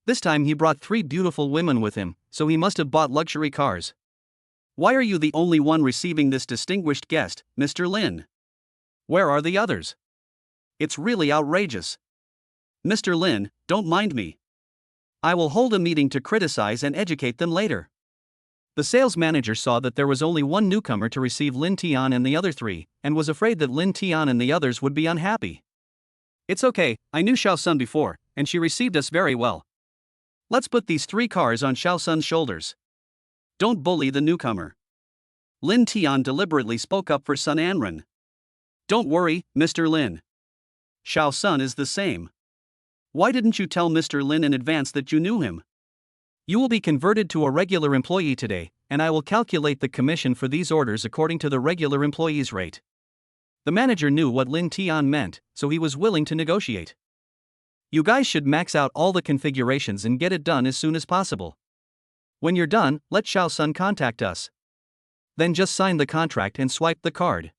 This time he brought 3 beautiful women with him, so he must have bought luxury cars. Why are you the only one receiving this distinguished guest, Mr. Lin? Where are the others? It's really outrageous. Mr. Lin, don't mind me. I will hold a meeting to criticize and educate them later. The sales manager saw that there was only one newcomer to receive Lin Tian and the other 3, and was afraid that Lin Tian and the others would be unhappy. It's okay, I knew Xiao Sun before, and she received us very well. Let's put these 3 cars on Xiao Sun's shoulders. Don't bully the newcomer. Lin Tian deliberately spoke up for Sun Anren. Don't worry, Mr. Lin. Xiao Sun is the same. Why didn't you tell Mr. Lin in advance that you knew him? You will be converted to a regular employee today, and I will calculate the commission for these orders according to the regular employee's rate. The manager knew what Lin Tian meant, so he was willing to negotiate. You guys should max out all the configurations and get it done as soon as possible. When you're done, let Xiao Sun contact us. Then just sign the contract and swipe the card.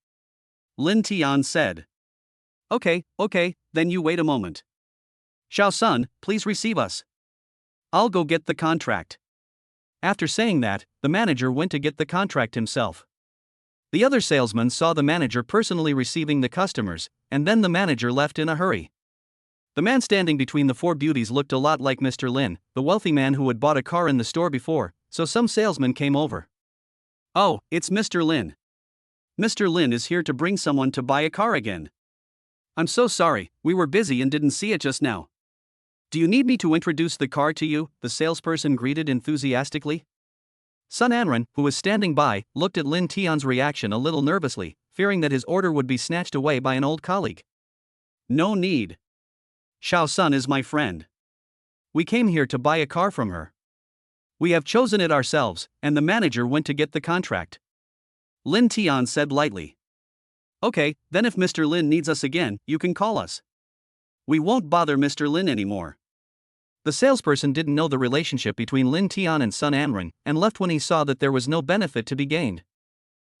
Lin Tian said. Okay, then you wait a moment. Xiao Sun, please receive us. I'll go get the contract. After saying that, the manager went to get the contract himself. The other salesman saw the manager personally receiving the customers, and then the manager left in a hurry. The man standing between the 4 beauties looked a lot like Mr. Lin, the wealthy man who had bought a car in the store before, so some salesmen came over. Oh, it's Mr. Lin. Mr. Lin is here to bring someone to buy a car again. I'm so sorry, we were busy and didn't see it just now. Do you need me to introduce the car to you? The salesperson greeted enthusiastically. Sun Anren, who was standing by, looked at Lin Tian's reaction a little nervously, fearing that his order would be snatched away by an old colleague. No need. Xiao Sun is my friend. We came here to buy a car from her. We have chosen it ourselves, and the manager went to get the contract. Lin Tian said lightly. Okay, then if Mr. Lin needs us again, you can call us. We won't bother Mr. Lin anymore. The salesperson didn't know the relationship between Lin Tian and Sun Anren and left when he saw that there was no benefit to be gained.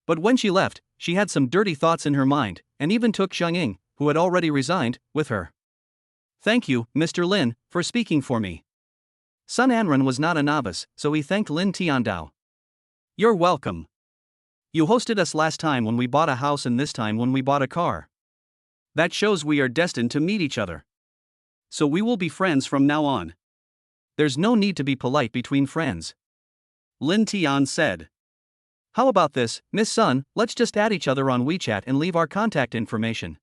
But when she left, she had some dirty thoughts in her mind, and even took Xiang Ying, who had already resigned, with her. "Thank you, Mr. Lin, for speaking for me." Sun Anren was not a novice, so he thanked Lin Tiandao. "You're welcome. You hosted us last time when we bought a house and this time when we bought a car. That shows we are destined to meet each other. So we will be friends from now on. There's no need to be polite between friends," Lin Tian said. "How about this, Miss Sun, let's just add each other on WeChat and leave our contact information.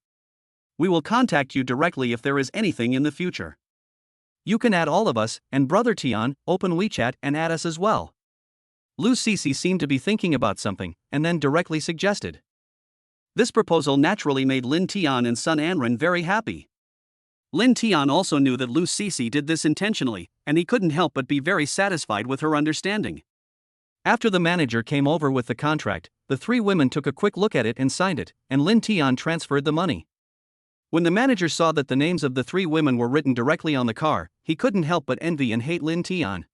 We will contact you directly if there is anything in the future. You can add all of us, and Brother Tian, open WeChat and add us as well." Liisi seemed to be thinking about something, and then directly suggested. This proposal naturally made Lin Tian and Sun Anren very happy. Lin Tian also knew that Liisi did this intentionally, and he couldn't help but be very satisfied with her understanding. After the manager came over with the contract, the three women took a quick look at it and signed it, and Lin Tian transferred the money. When the manager saw that the names of the three women were written directly on the car, he couldn't help but envy and hate Lin Tian.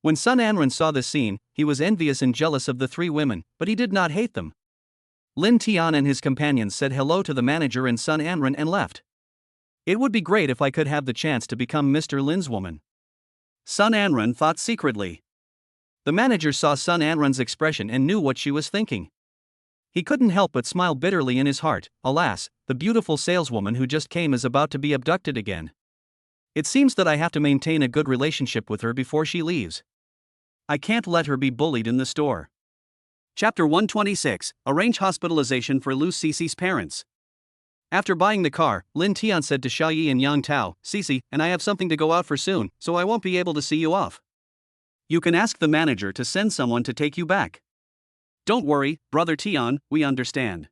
When Sun Anren saw this scene, he was envious and jealous of the three women, but he did not hate them. Lin Tian and his companions said hello to the manager and Sun Anren and left. "It would be great if I could have the chance to become Mr. Lin's woman," Sun Anren thought secretly. The manager saw Sun Anren's expression and knew what she was thinking. He couldn't help but smile bitterly in his heart. Alas, the beautiful saleswoman who just came is about to be abducted again. It seems that I have to maintain a good relationship with her before she leaves. I can't let her be bullied in the store. Chapter 126, Arrange Hospitalization for Liisi's Parents. After buying the car, Lin Tian said to Shia and Yang Tao, "Liisi, and I have something to go out for soon, so I won't be able to see you off. You can ask the manager to send someone to take you back. Don't worry, Brother Tian, we understand.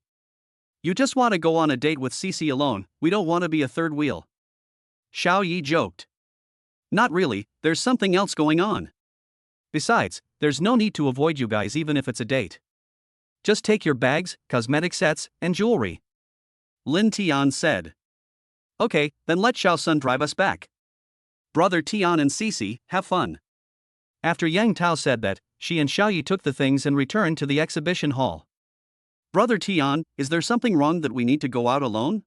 You just want to go on a date with Liisi alone, we don't want to be a third wheel." Xiao Yi joked. "Not really, there's something else going on. Besides, there's no need to avoid you guys even if it's a date. Just take your bags, cosmetic sets, and jewelry," Lin Tian said. "Okay, then let Xiao Sun drive us back. Brother Tian and Liisi, have fun." After Yang Tao said that, she and Xiao Yi took the things and returned to the exhibition hall. "Brother Tian, is there something wrong that we need to go out alone?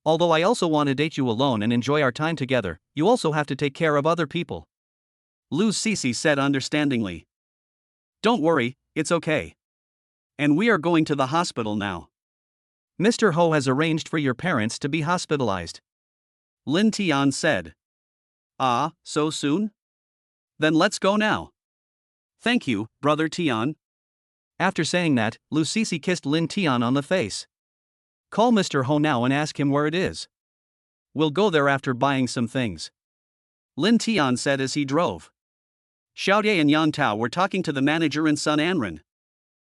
Although I also want to date you alone and enjoy our time together, you also have to take care of other people," Liisi said understandingly. "Don't worry, it's okay. And we are going to the hospital now. Mr. Ho has arranged for your parents to be hospitalized," Lin Tian said. "Ah, so soon? Then let's go now." "Thank you, Brother Tian." After saying that, Liisi kissed Lin Tian on the face. "Call Mr. Ho now and ask him where it is. We'll go there after buying some things," Lin Tian said as he drove. Xiao Ye and Yang Tao were talking to the manager and Sun Anren.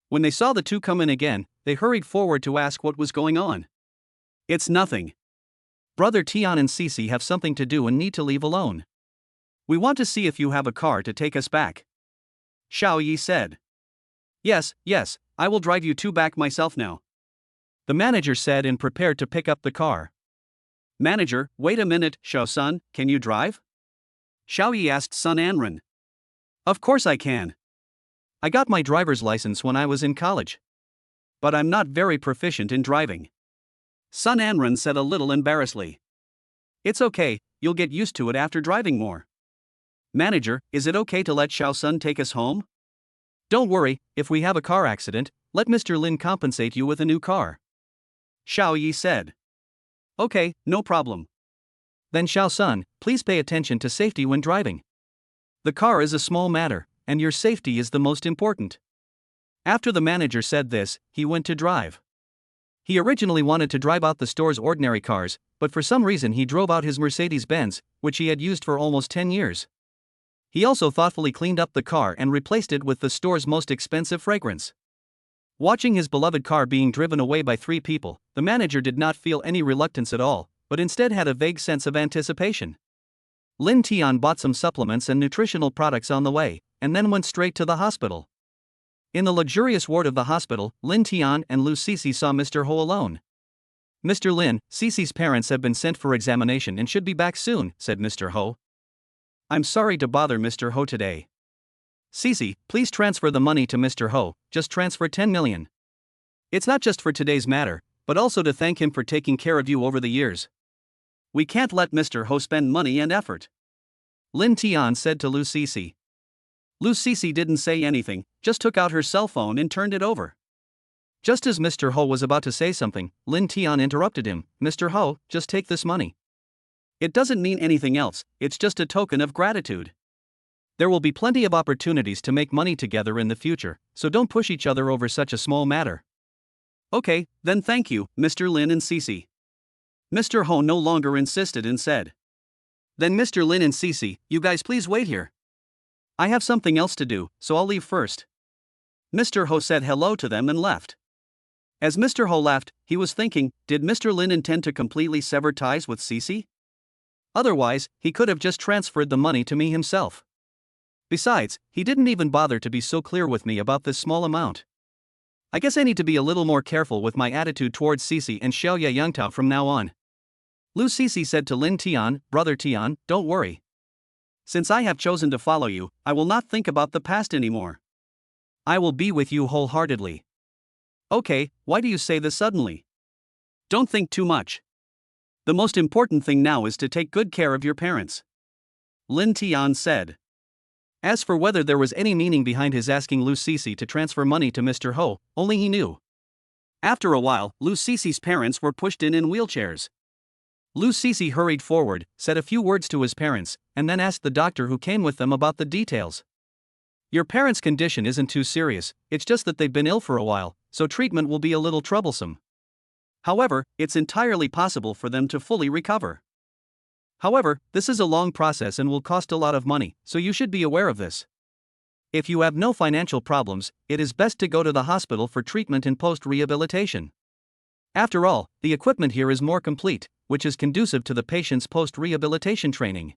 When they saw the two come in again, they hurried forward to ask what was going on. "It's nothing. Brother Tian and Liisi have something to do and need to leave alone. We want to see if you have a car to take us back," Xiao Yi said. Yes, I will drive you two back myself now," the manager said and prepared to pick up the car. "Manager, wait a minute, Xiao Sun, can you drive?" Xiao Yi asked Sun Anren. "Of course I can. I got my driver's license when I was in college. But I'm not very proficient in driving," Sun Anren said a little embarrassedly. "It's okay, you'll get used to it after driving more. Manager, is it okay to let Xiao Sun take us home?" "Don't worry, if we have a car accident, let Mr. Lin compensate you with a new car," Xiao Yi said. "Okay, no problem. Then Xiao Sun, please pay attention to safety when driving. The car is a small matter, and your safety is the most important." After the manager said this, he went to drive. He originally wanted to drive out the store's ordinary cars, but for some reason he drove out his Mercedes-Benz, which he had used for almost 10 years. He also thoughtfully cleaned up the car and replaced it with the store's most expensive fragrance. Watching his beloved car being driven away by three people, the manager did not feel any reluctance at all, but instead had a vague sense of anticipation. Lin Tian bought some supplements and nutritional products on the way, and then went straight to the hospital. In the luxurious ward of the hospital, Lin Tian and Liisi saw Mr. Ho alone. "Mr. Lin, Liisi's parents have been sent for examination and should be back soon," said Mr. Ho. I'm sorry to bother Mr. Ho today. Liisi, please transfer the money to Mr. Ho, just transfer 10 million. It's not just for today's matter, but also to thank him for taking care of you over the years. We can't let Mr. Ho spend money and effort, Linton said to Liisi. Liisi didn't say anything, just took out her cell phone and turned it over. Just as Mr. Ho was about to say something, Linton interrupted him. Mr. Ho, just take this money. It doesn't mean anything else, it's just a token of gratitude. There will be plenty of opportunities to make money together in the future, so don't push each other over such a small matter. Okay, then thank you, Mr. Lin and Liisi. Mr. Ho no longer insisted and said. Then Mr. Lin and Liisi, you guys please wait here. I have something else to do, so I'll leave first. Mr. Ho said hello to them and left. As Mr. Ho left, he was thinking, did Mr. Lin intend to completely sever ties with Liisi? Otherwise, he could have just transferred the money to me himself. Besides, he didn't even bother to be so clear with me about this small amount. I guess I need to be a little more careful with my attitude towards Liisi and Shia Yangtao from now on. Liisi said to Linton, Brother Tian, don't worry. Since I have chosen to follow you, I will not think about the past anymore. I will be with you wholeheartedly. Okay, why do you say this suddenly? Don't think too much. The most important thing now is to take good care of your parents, Linton said. As for whether there was any meaning behind his asking Liisi to transfer money to Mr. Ho, only he knew. After a while, Liisi's parents were pushed in wheelchairs. Liisi hurried forward, said a few words to his parents, and then asked the doctor who came with them about the details. Your parents' condition isn't too serious, it's just that they've been ill for a while, so treatment will be a little troublesome. However, it's entirely possible for them to fully recover. However, this is a long process and will cost a lot of money, so you should be aware of this. If you have no financial problems, it is best to go to the hospital for treatment and post-rehabilitation. After all, the equipment here is more complete, which is conducive to the patient's post-rehabilitation training.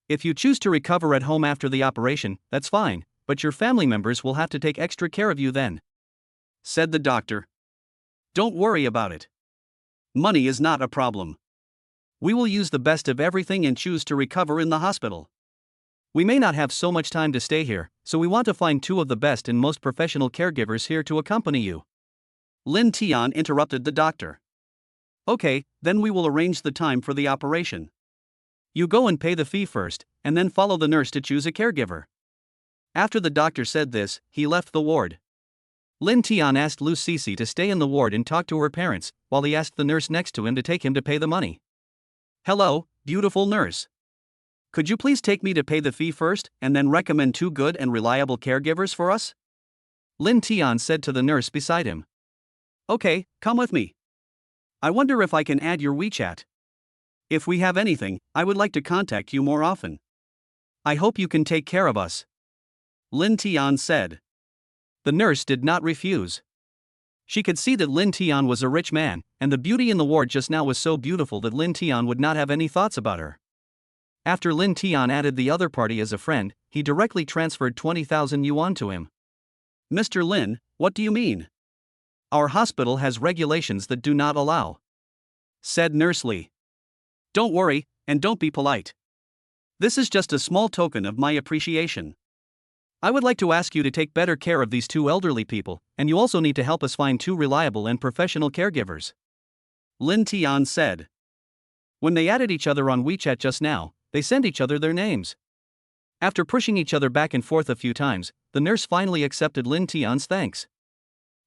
If you choose to recover at home after the operation, that's fine, but your family members will have to take extra care of you then, said the doctor. Don't worry about it. Money is not a problem. We will use the best of everything and choose to recover in the hospital. We may not have so much time to stay here, so we want to find 2 of the best and most professional caregivers here to accompany you. Linton interrupted the doctor. Okay, then we will arrange the time for the operation. You go and pay the fee first, and then follow the nurse to choose a caregiver. After the doctor said this, he left the ward. Linton asked Liisi to stay in the ward and talk to her parents, while he asked the nurse next to him to take him to pay the money. Hello, beautiful nurse. Could you please take me to pay the fee first, and then recommend 2 good and reliable caregivers for us? Linton said to the nurse beside him. Okay, come with me. I wonder if I can add your WeChat. If we have anything, I would like to contact you more often. I hope you can take care of us, Linton said. The nurse did not refuse. She could see that Linton was a rich man, and the beauty in the ward just now was so beautiful that Linton would not have any thoughts about her. After Linton added the other party as a friend, he directly transferred 20,000 yuan to him. Mr. Lin, what do you mean? Our hospital has regulations that do not allow, said Nurse Li. Don't worry, and don't be polite. This is just a small token of my appreciation. I would like to ask you to take better care of these 2 elderly people, and you also need to help us find 2 reliable and professional caregivers, Linton said. When they added each other on WeChat just now, they sent each other their names. After pushing each other back and forth a few times, the nurse finally accepted Linton's thanks.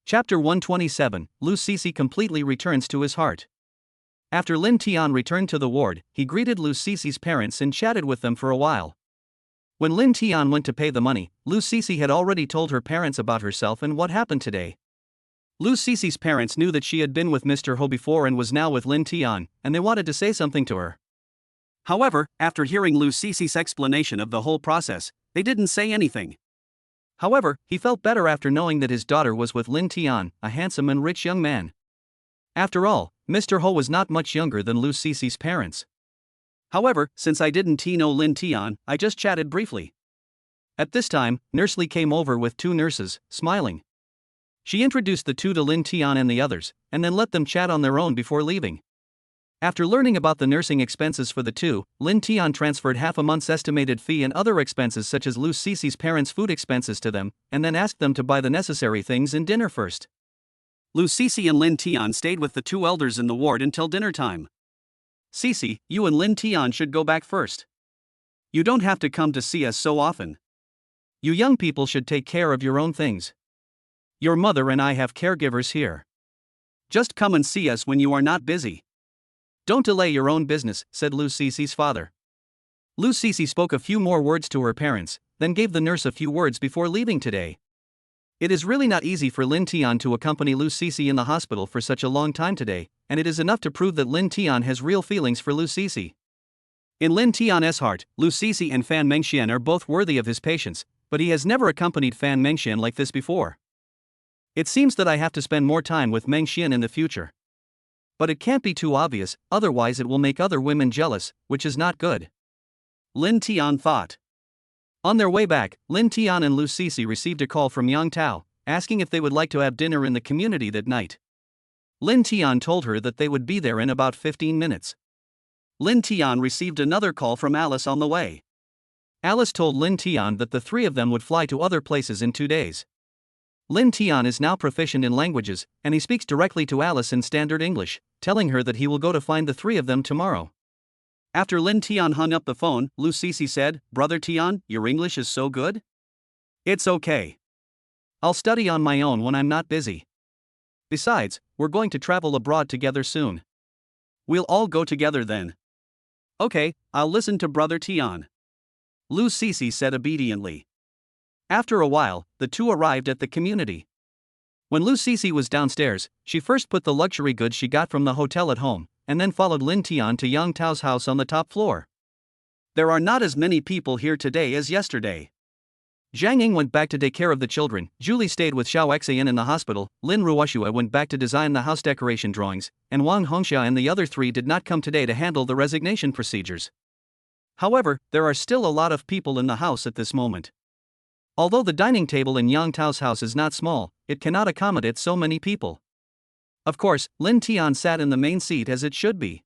Chapter 127, Liisi completely returns to his heart. After Linton returned to the ward, he greeted Liisi's parents and chatted with them for a while. When Linton went to pay the money, Liisi had already told her parents about herself and what happened today. Liisi's parents knew that she had been with Mr. Ho before and was now with Linton, and they wanted to say something to her. However, after hearing Liisi's explanation of the whole process, they didn't say anything. However, he felt better after knowing that his daughter was with Linton, a handsome and rich young man. After all, Mr. Ho was not much younger than Liisi's parents. However, since I didn't know Linton, I just chatted briefly. At this time, Nurse Li came over with 2 nurses, smiling. She introduced the 2 to Linton and the others, and then let them chat on their own before leaving. After learning about the nursing expenses for the two, Linton transferred half a month's estimated fee and other expenses such as Liisi's parents' food expenses to them, and then asked them to buy the necessary things and dinner first. Liisi and Linton stayed with the two elders in the ward until dinner time. Liisi, you and Linton should go back first. You don't have to come to see us so often. You young people should take care of your own things. Your mother and I have caregivers here. Just come and see us when you are not busy. Don't delay your own business, said Liisi's father. Liisi spoke a few more words to her parents, then gave the nurse a few words before leaving today. It is really not easy for Linton to accompany Liisi in the hospital for such a long time today, and it is enough to prove that Linton has real feelings for Liisi. In Linton's heart, Liisi and Fan Mengxian are both worthy of his patience, but he has never accompanied Fan Mengxian like this before. It seems that I have to spend more time with Mengxian in the future. But it can't be too obvious, otherwise it will make other women jealous, which is not good. Linton thought. On their way back, Linton and Liisi received a call from Yang Tao, asking if they would like to have dinner in the community that night. Linton told her that they would be there in about 15 minutes. Linton received another call from Alice on the way. Alice told Linton that the three of them would fly to other places in 2 days. Linton is now proficient in languages, and he speaks directly to Alice in standard English, telling her that he will go to find the three of them tomorrow. After Linton hung up the phone, Liisi said, "Brother Tian, your English is so good?" "It's okay. I'll study on my own when I'm not busy. Besides, we're going to travel abroad together soon." "We'll all go together then." "Okay, I'll listen to Brother Tian," Liisi said obediently. After a while, the two arrived at the community. When Liisi was downstairs, she first put the luxury goods she got from the hotel at home, and then followed Linton to Yang Tao's house on the top floor. There are not as many people here today as yesterday. Jang Lan went back to take care of the children, Julie stayed with Xiao Xian in the hospital, Lin Ruashua went back to design the house decoration drawings, and Wong Hongxia and the other three did not come today to handle the resignation procedures. However, there are still a lot of people in the house at this moment. Although the dining table in Yang Tao's house is not small, it cannot accommodate so many people. Of course, Linton sat in the main seat as it should be.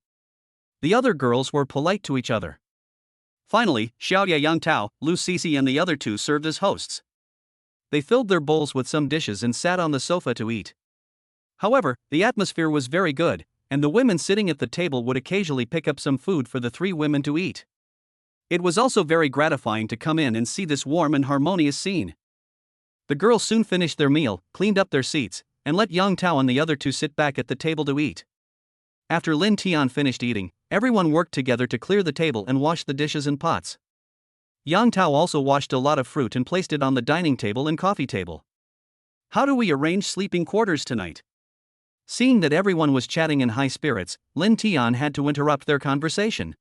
The other girls were polite to each other. Finally, Shia, Yang Tao, Liisi and the other two served as hosts. They filled their bowls with some dishes and sat on the sofa to eat. However, the atmosphere was very good, and the women sitting at the table would occasionally pick up some food for the three women to eat. It was also very gratifying to come in and see this warm and harmonious scene. The girls soon finished their meal, cleaned up their seats, and let Yang Tao and the other two sit back at the table to eat. After Linton finished eating, everyone worked together to clear the table and wash the dishes and pots. Yang Tao also washed a lot of fruit and placed it on the dining table and coffee table. "How do we arrange sleeping quarters tonight?" Seeing that everyone was chatting in high spirits, Linton had to interrupt their conversation.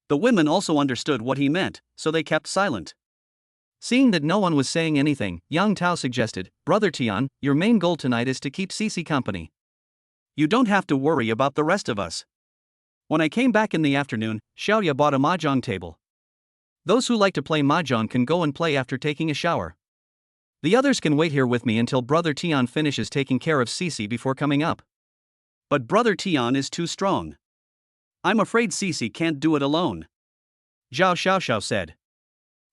The women also understood what he meant, so they kept silent. Seeing that no one was saying anything, Yang Tao suggested, "Brother Tian, your main goal tonight is to keep Liisi company. You don't have to worry about the rest of us." When I came back in the afternoon, Shia bought a mahjong table. Those who like to play mahjong can go and play after taking a shower. The others can wait here with me until Brother Tian finishes taking care of Liisi before coming up. "But Brother Tian is too strong. I'm afraid Liisi can't do it alone," Zhao Xiaoxiao said.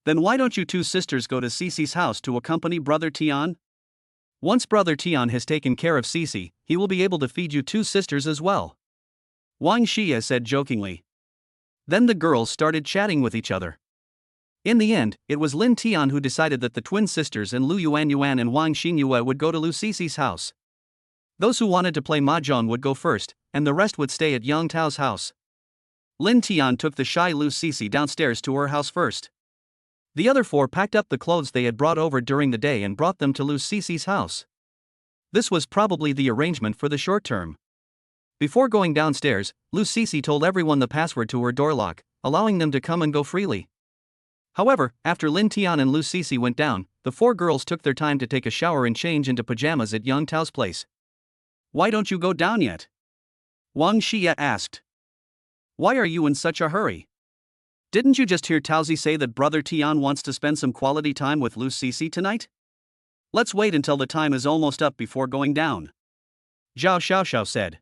"Then why don't you two sisters go to Liisi's house to accompany Brother Tian? Once Brother Tian has taken care of Liisi, he will be able to feed you two sisters as well," Wang Shia said jokingly. Then the girls started chatting with each other. In the end, it was Linton who decided that the twin sisters and Lu Yuan and Wang Xinyue would go to Liisi's house. Those who wanted to play mahjong would go first, and the rest would stay at Yang Tao's house. Linton took the shy Liisi downstairs to her house first. The other four packed up the clothes they had brought over during the day and brought them to Liisi's house. This was probably the arrangement for the short term. Before going downstairs, Liisi told everyone the password to her door lock, allowing them to come and go freely. However, after Linton and Liisi went down, the four girls took their time to take a shower and change into pajamas at Yang Tao's place. "Why don't you go down yet?" Wang Shia asked. "Why are you in such a hurry? Didn't you just hear Taozi say that Brother Tian wants to spend some quality time with Liisi tonight? Let's wait until the time is almost up before going down," Zhao Xiaoxiao said.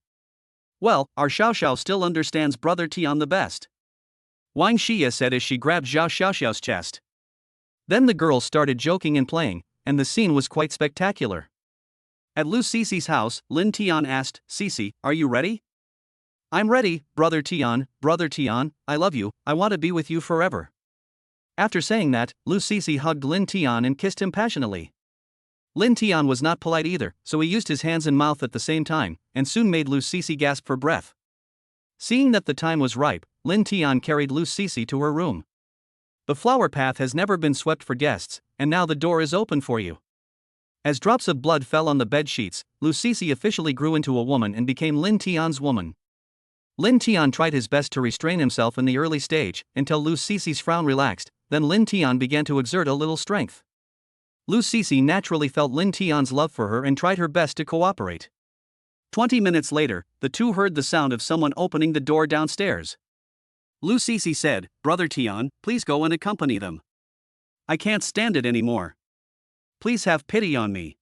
Well, our Xiao Xiao still understands Brother Tian the best, Wang Shia said as she grabbed Xiao Xiao's chest. Then the girls started joking and playing, and the scene was quite spectacular. At Liisi's house, Lin Tian asked, "Liisi, are you ready?" "I'm ready, Brother Tian, I love you, I want to be with you forever." After saying that, Liisi hugged Lin Tian and kissed him passionately. Lin Tian was not polite either, so he used his hands and mouth at the same time, and soon made Liisi gasp for breath. Seeing that the time was ripe, Lin Tian carried Liisi to her room. The flower path has never been swept for guests, and now the door is open for you. As drops of blood fell on the bed sheets, Liisi officially grew into a woman and became Lin Tian's woman. Lin Tian tried his best to restrain himself in the early stage, until Liisi's frown relaxed, then Lin Tian began to exert a little strength. Liisi naturally felt Lin Tian's love for her and tried her best to cooperate. 20 minutes later, the two heard the sound of someone opening the door downstairs. Liisi said, "Brother Tian, please go and accompany them. I can't stand it anymore. Please have pity on me.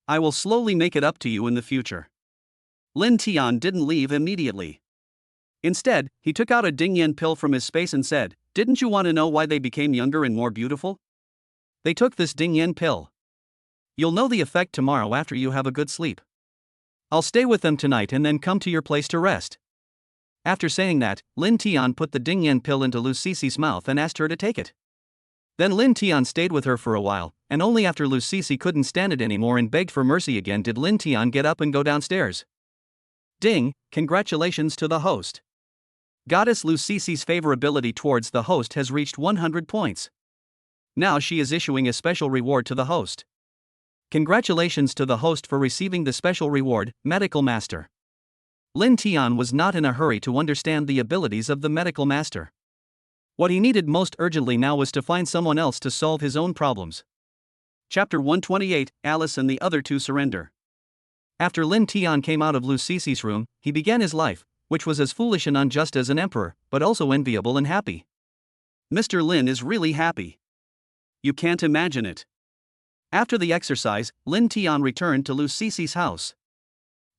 I will slowly make it up to you in the future." Lin Tian didn't leave immediately. Instead, he took out a Dingyan pill from his space and said, "Didn't you want to know why they became younger and more beautiful? They took this Dingyan pill. You'll know the effect tomorrow after you have a good sleep. I'll stay with them tonight and then come to your place to rest." After saying that, Lin Tian put the Dingyan pill into Liisi's mouth and asked her to take it. Then Lin Tian stayed with her for a while, and only after Liisi couldn't stand it anymore and begged for mercy again did Lin Tian get up and go downstairs. Ding, congratulations to the host. Goddess Liisi's favorability towards the host has reached 100 points. Now she is issuing a special reward to the host. Congratulations to the host for receiving the special reward, Medical Master. Lin Tian was not in a hurry to understand the abilities of the Medical Master. What he needed most urgently now was to find someone else to solve his own problems. Chapter 128, Alice and the other two surrender. After Lin Tian came out of Liisi's room, he began his life, which was as foolish and unjust as an emperor, but also enviable and happy. Mr. Lin is really happy. You can't imagine it. After the exercise, Lin Tian returned to Liisi's house.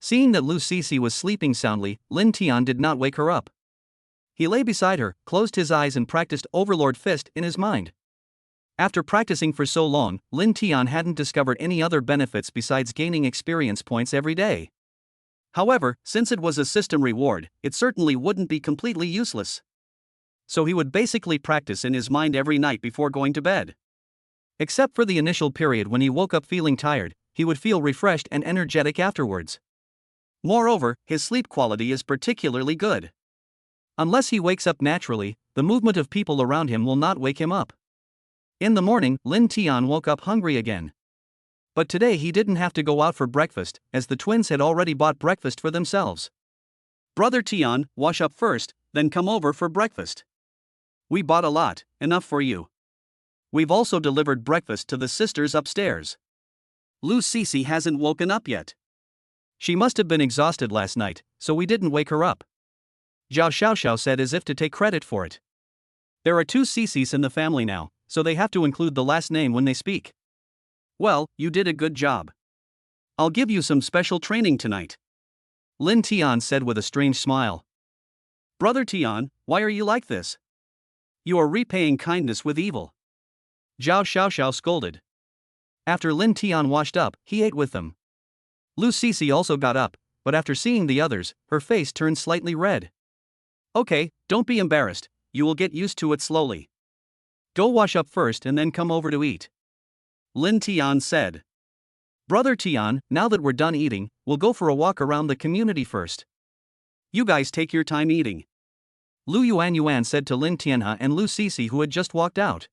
Seeing that Liisi was sleeping soundly, Lin Tian did not wake her up. He lay beside her, closed his eyes and practiced Overlord Fist in his mind. After practicing for so long, Lin Tian hadn't discovered any other benefits besides gaining experience points every day. However, since it was a system reward, it certainly wouldn't be completely useless. So he would basically practice in his mind every night before going to bed. Except for the initial period when he woke up feeling tired, he would feel refreshed and energetic afterwards. Moreover, his sleep quality is particularly good. Unless he wakes up naturally, the movement of people around him will not wake him up. In the morning, Lin Tian woke up hungry again. But today he didn't have to go out for breakfast, as the twins had already bought breakfast for themselves. "Brother Tian, wash up first, then come over for breakfast. We bought a lot, enough for you. We've also delivered breakfast to the sisters upstairs. Liisi hasn't woken up yet. She must have been exhausted last night, so we didn't wake her up." Zhao Xiaoxiao said as if to take credit for it. There are two Liisis in the family now, so they have to include the last name when they speak. "Well, you did a good job. I'll give you some special training tonight," Lin Tian said with a strange smile. "Brother Tian, why are you like this? You are repaying kindness with evil," Zhao Xiaoxiao scolded. After Lin Tian washed up, he ate with them. Liisi also got up, but after seeing the others, her face turned slightly red. "Okay, don't be embarrassed, you will get used to it slowly. Go wash up first and then come over to eat," Lin Tian said. "Brother Tian, now that we're done eating, we'll go for a walk around the community first. You guys take your time eating," Lu Yuan said to Lin Tianhe and Liisi who had just walked out.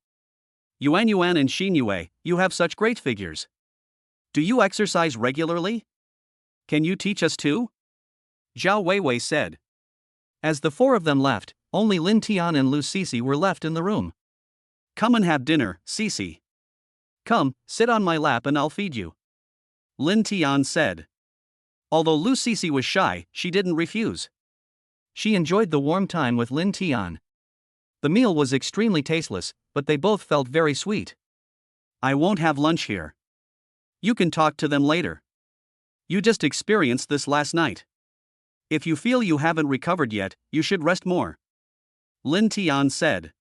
"Yuan and Xin Yue, you have such great figures. Do you exercise regularly? Can you teach us too?" Zhao Weiwei said. As the four of them left, only Lin Tian and Liisi were left in the room. "Come and have dinner, Liisi. Come, sit on my lap and I'll feed you," Lin Tian said. Although Liisi was shy, she didn't refuse. She enjoyed the warm time with Lin Tian. The meal was extremely tasteless, but they both felt very sweet. "I won't have lunch here. You can talk to them later. You just experienced this last night. If you feel you haven't recovered yet, you should rest more. Lin Tian said.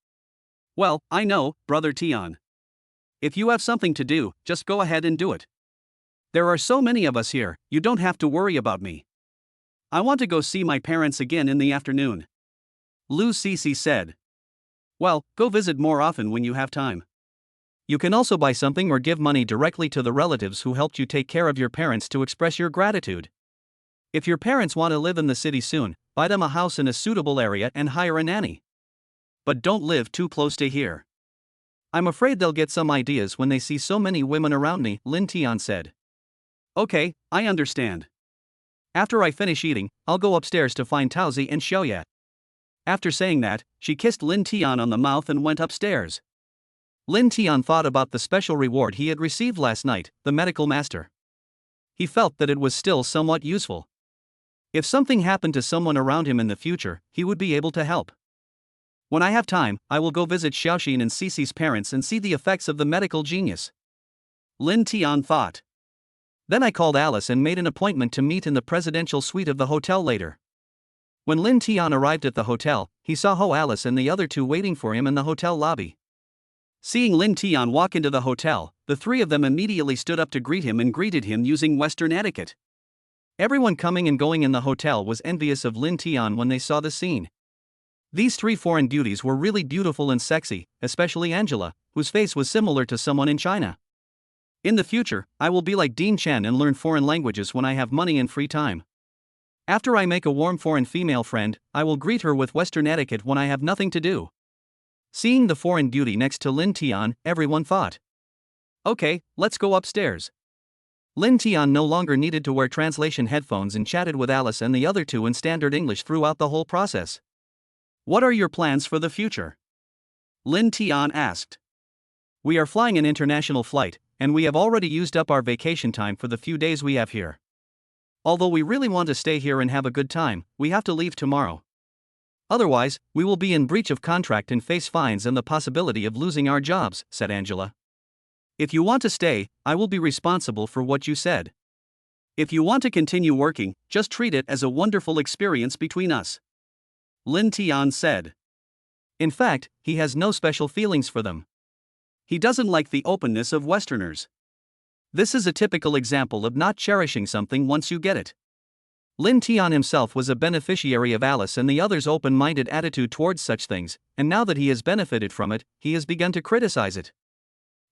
Well, I know, Brother Tian. If you have something to do, just go ahead and do it. There are so many of us here, you don't have to worry about me. I want to go see my parents again in the afternoon. Liisi said. Well, go visit more often when you have time. You can also buy something or give money directly to the relatives who helped you take care of your parents to express your gratitude. If your parents want to live in the city soon, buy them a house in a suitable area and hire a nanny. But don't live too close to here. I'm afraid they'll get some ideas when they see so many women around me, Lin Tian said. Okay, I understand. After I finish eating, I'll go upstairs to find Taozi and Shia. After saying that, she kissed Lin Tian on the mouth and went upstairs. Lin Tian thought about the special reward he had received last night, the medical master. He felt that it was still somewhat useful. If something happened to someone around him in the future, he would be able to help. When I have time, I will go visit Xiaoxin and Cici's parents and see the effects of the medical genius. Lin Tian thought. Then I called Alice and made an appointment to meet in the presidential suite of the hotel later. When Lin Tian arrived at the hotel, he saw Ho Alice and the other two waiting for him in the hotel lobby. Seeing Lin Tian walk into the hotel, the three of them immediately stood up to greet him and greeted him using Western etiquette. Everyone coming and going in the hotel was envious of Lin Tian when they saw the scene. These three foreign beauties were really beautiful and sexy, especially Angela, whose face was similar to someone in China. In the future, I will be like Dean Chen and learn foreign languages when I have money and free time. After I make a warm foreign female friend, I will greet her with Western etiquette when I have nothing to do. Seeing the foreign beauty next to Lin Tian, everyone thought. Okay, let's go upstairs. Lin Tian no longer needed to wear translation headphones and chatted with Alice and the other two in standard English throughout the whole process. What are your plans for the future? Lin Tian asked. We are flying an international flight, and we have already used up our vacation time for the few days we have here. Although we really want to stay here and have a good time, we have to leave tomorrow. Otherwise, we will be in breach of contract and face fines and the possibility of losing our jobs, said Angela. If you want to stay, I will be responsible for what you said. If you want to continue working, just treat it as a wonderful experience between us. Lin Tian said. In fact, he has no special feelings for them. He doesn't like the openness of Westerners. This is a typical example of not cherishing something once you get it. Lin Tian himself was a beneficiary of Alice and the others' open-minded attitude towards such things, and now that he has benefited from it, he has begun to criticize it.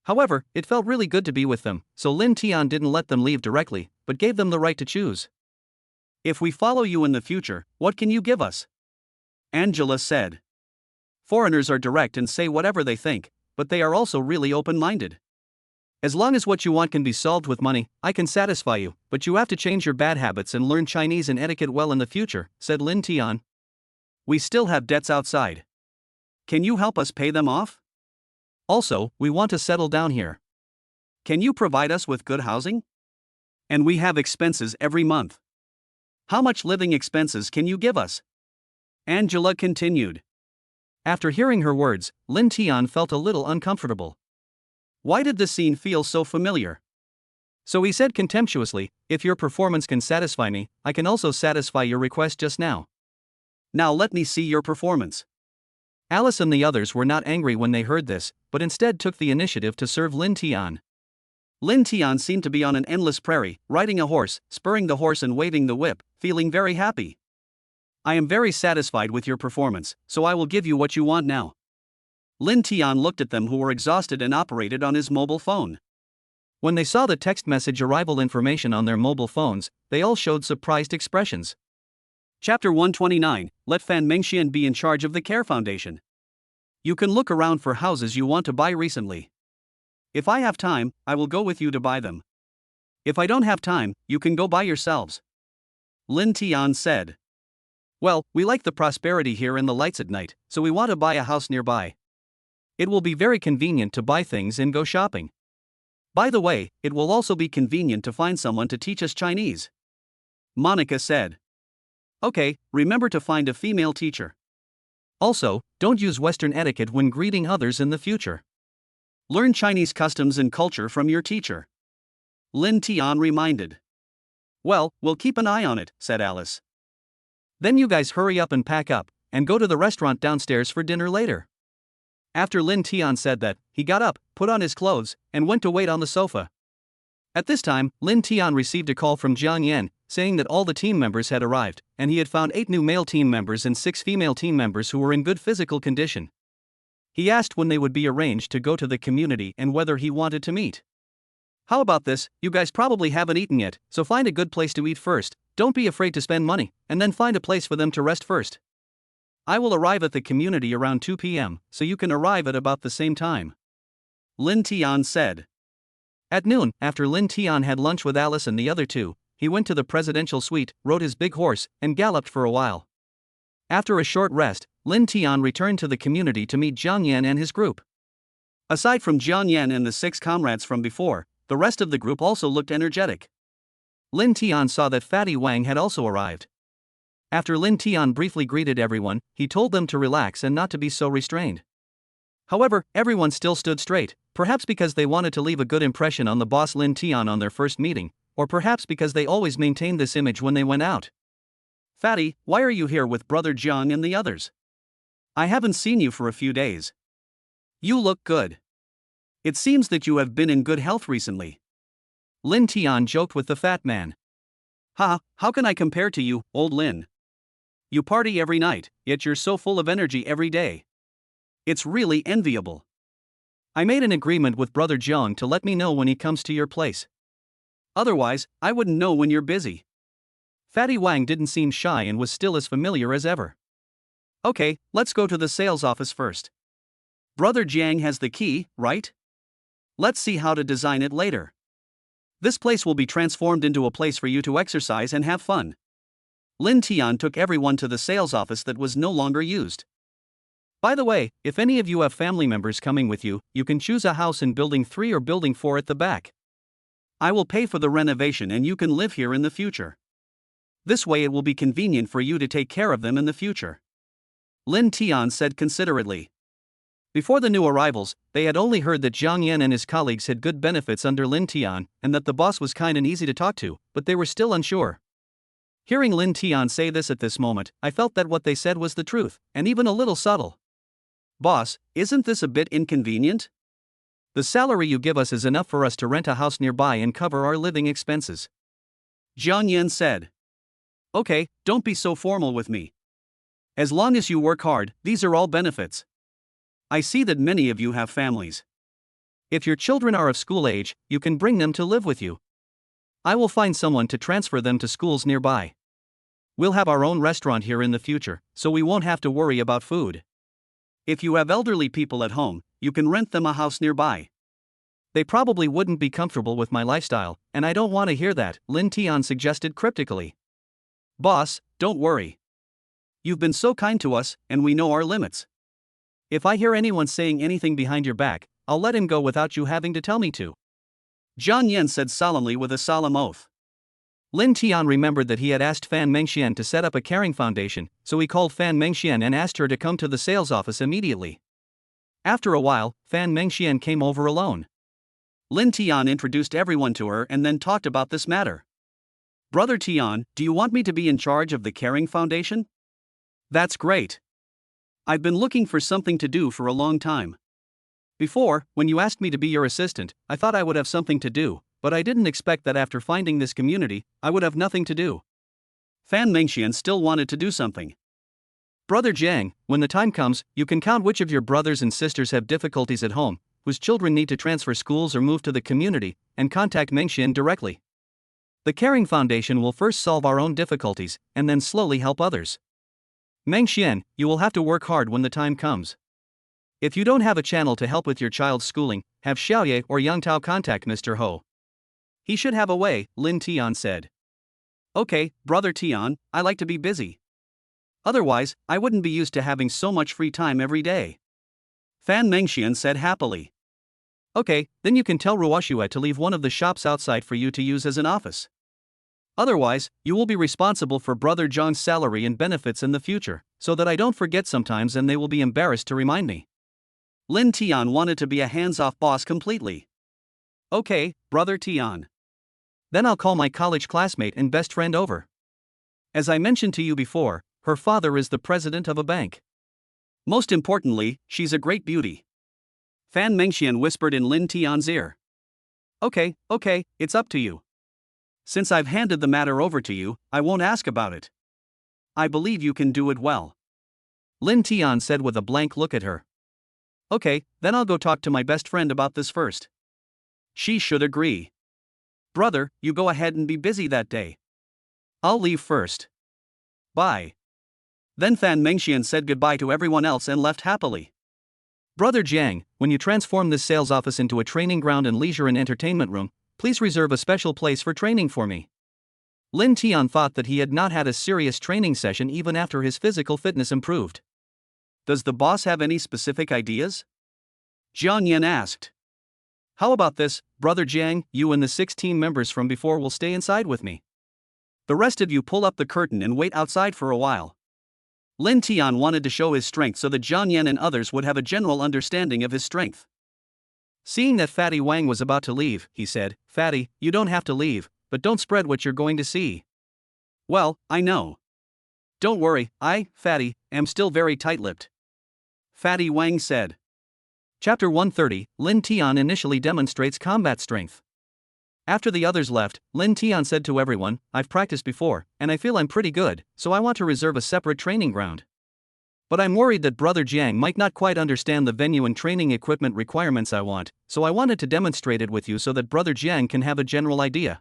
However, it felt really good to be with them, so Lin Tian didn't let them leave directly, but gave them the right to choose. If we follow you in the future, what can you give us? Angela said. Foreigners are direct and say whatever they think, but they are also really open-minded. As long as what you want can be solved with money, I can satisfy you, but you have to change your bad habits and learn Chinese and etiquette well in the future, said Lin Tian. We still have debts outside. Can you help us pay them off? Also, we want to settle down here. Can you provide us with good housing? And we have expenses every month. How much living expenses can you give us? Angela continued. After hearing her words, Lin Tian felt a little uncomfortable. Why did the scene feel so familiar? So he said contemptuously, if your performance can satisfy me, I can also satisfy your request just now. Now let me see your performance. Alice and the others were not angry when they heard this, but instead took the initiative to serve Lin Tian. Lin Tian seemed to be on an endless prairie, riding a horse, spurring the horse and waving the whip, feeling very happy. I am very satisfied with your performance, so I will give you what you want now. Lin Tian looked at them who were exhausted and operated on his mobile phone. When they saw the text message arrival information on their mobile phones, they all showed surprised expressions. Chapter 129, Let Fan Mengxian be in charge of the Care Foundation. You can look around for houses you want to buy recently. If I have time, I will go with you to buy them. If I don't have time, you can go by yourselves. Lin Tian said. Well, we like the prosperity here and the lights at night, so we want to buy a house nearby. It will be very convenient to buy things and go shopping. By the way, it will also be convenient to find someone to teach us Chinese. Monica said. Okay, remember to find a female teacher. Also, don't use Western etiquette when greeting others in the future. Learn Chinese customs and culture from your teacher. Lin Tian reminded. Well, we'll keep an eye on it, said Alice. Then you guys hurry up and pack up, and go to the restaurant downstairs for dinner later. After Lin Tian said that, he got up, put on his clothes, and went to wait on the sofa. At this time, Lin Tian received a call from Jiang Yan, saying that all the team members had arrived, and he had found 8 new male team members and 6 female team members who were in good physical condition. He asked when they would be arranged to go to the community and whether he wanted to meet. How about this? You guys probably haven't eaten yet, so find a good place to eat first, don't be afraid to spend money, and then find a place for them to rest first. I will arrive at the community around 2 p.m., so you can arrive at about the same time. Lin Tian said. At noon, after Lin Tian had lunch with Alice and the other two, he went to the presidential suite, rode his big horse, and galloped for a while. After a short rest, Lin Tian returned to the community to meet Jiang Yan and his group. Aside from Jiang Yan and the 6 comrades from before, the rest of the group also looked energetic. Lin Tian saw that Fatty Wang had also arrived. After Lin Tian briefly greeted everyone, he told them to relax and not to be so restrained. However, everyone still stood straight, perhaps because they wanted to leave a good impression on the boss Lin Tian on their first meeting, or perhaps because they always maintained this image when they went out. Fatty, why are you here with Brother Jiang and the others? I haven't seen you for a few days. You look good. It seems that you have been in good health recently. Lin Tian joked with the fat man. Ha, how can I compare to you, old Lin? You party every night, yet you're so full of energy every day. It's really enviable. I made an agreement with Brother Jiang to let me know when he comes to your place. Otherwise, I wouldn't know when you're busy. Fatty Wang didn't seem shy and was still as familiar as ever. Okay, let's go to the sales office first. Brother Jiang has the key, right? Let's see how to design it later. This place will be transformed into a place for you to exercise and have fun. Lin Tian took everyone to the sales office that was no longer used. By the way, if any of you have family members coming with you, you can choose a house in Building 3 or Building 4 at the back. I will pay for the renovation and you can live here in the future. This way it will be convenient for you to take care of them in the future. Lin Tian said considerately. Before the new arrivals, they had only heard that Jiang Yan and his colleagues had good benefits under Lin Tian, and that the boss was kind and easy to talk to, but they were still unsure. Hearing Lin Tian say this at this moment, I felt that what they said was the truth, and even a little subtle. Boss, isn't this a bit inconvenient? The salary you give us is enough for us to rent a house nearby and cover our living expenses. Jiang Yan said. Okay, don't be so formal with me. As long as you work hard, these are all benefits. I see that many of you have families. If your children are of school age, you can bring them to live with you. I will find someone to transfer them to schools nearby. We'll have our own restaurant here in the future, so we won't have to worry about food. If you have elderly people at home, you can rent them a house nearby. They probably wouldn't be comfortable with my lifestyle, and I don't want to hear that, Lin Tian suggested cryptically. Boss, don't worry. You've been so kind to us, and we know our limits. If I hear anyone saying anything behind your back, I'll let him go without you having to tell me to. Jiang Yan said solemnly with a solemn oath. Lin Tian remembered that he had asked Fan Mengxian to set up a caring foundation, so he called Fan Mengxian and asked her to come to the sales office immediately. After a while, Fan Mengxian came over alone. Lin Tian introduced everyone to her and then talked about this matter. Brother Tian, do you want me to be in charge of the caring foundation? That's great. I've been looking for something to do for a long time. Before, when you asked me to be your assistant, I thought I would have something to do, but I didn't expect that after finding this community, I would have nothing to do. Fan Mengxian still wanted to do something. Brother Jiang, when the time comes, you can count which of your brothers and sisters have difficulties at home, whose children need to transfer schools or move to the community, and contact Mengxian directly. The Caring Foundation will first solve our own difficulties, and then slowly help others. Mengxian, you will have to work hard when the time comes. If you don't have a channel to help with your child's schooling, have Xiaoye or Yang Tao contact Mr. Ho. He should have a way, Lin Tian said. Okay, Brother Tian, I like to be busy. Otherwise, I wouldn't be used to having so much free time every day. Fan Mengxian said happily. Okay, then you can tell Ruashua to leave one of the shops outside for you to use as an office. Otherwise, you will be responsible for Brother Zhang's salary and benefits in the future, so that I don't forget sometimes and they will be embarrassed to remind me. Lin Tian wanted to be a hands-off boss completely. Okay, Brother Tian. Then I'll call my college classmate and best friend over. As I mentioned to you before, Her father is the president of a bank. Most importantly, she's a great beauty. Fan Mengxian whispered in Lin Tian's ear. Okay, it's up to you. Since I've handed the matter over to you, I won't ask about it. I believe you can do it well. Lin Tian said with a blank look at her. Okay, then I'll go talk to my best friend about this first. She should agree. Brother, you go ahead and be busy that day. I'll leave first. Bye. Then Fan Mengxian said goodbye to everyone else and left happily. Brother Jiang, when you transform this sales office into a training ground and leisure and entertainment room, please reserve a special place for training for me. Lin Tian thought that he had not had a serious training session even after his physical fitness improved. Does the boss have any specific ideas? Jiang Yan asked. How about this, Brother Jiang, you and the 6 team members from before will stay inside with me. The rest of you pull up the curtain and wait outside for a while. Lin Tian wanted to show his strength so that Jiang Yan and others would have a general understanding of his strength. Seeing that Fatty Wang was about to leave, he said, Fatty, you don't have to leave, but don't spread what you're going to see. Well, I know. Don't worry, I, Fatty, am still very tight-lipped. Fatty Wang said. Chapter 130, Lin Tian initially demonstrates combat strength. After the others left, Lin Tian said to everyone, I've practiced before, and I feel I'm pretty good, so I want to reserve a separate training ground. But I'm worried that Brother Jiang might not quite understand the venue and training equipment requirements I want, so I wanted to demonstrate it with you so that Brother Jiang can have a general idea.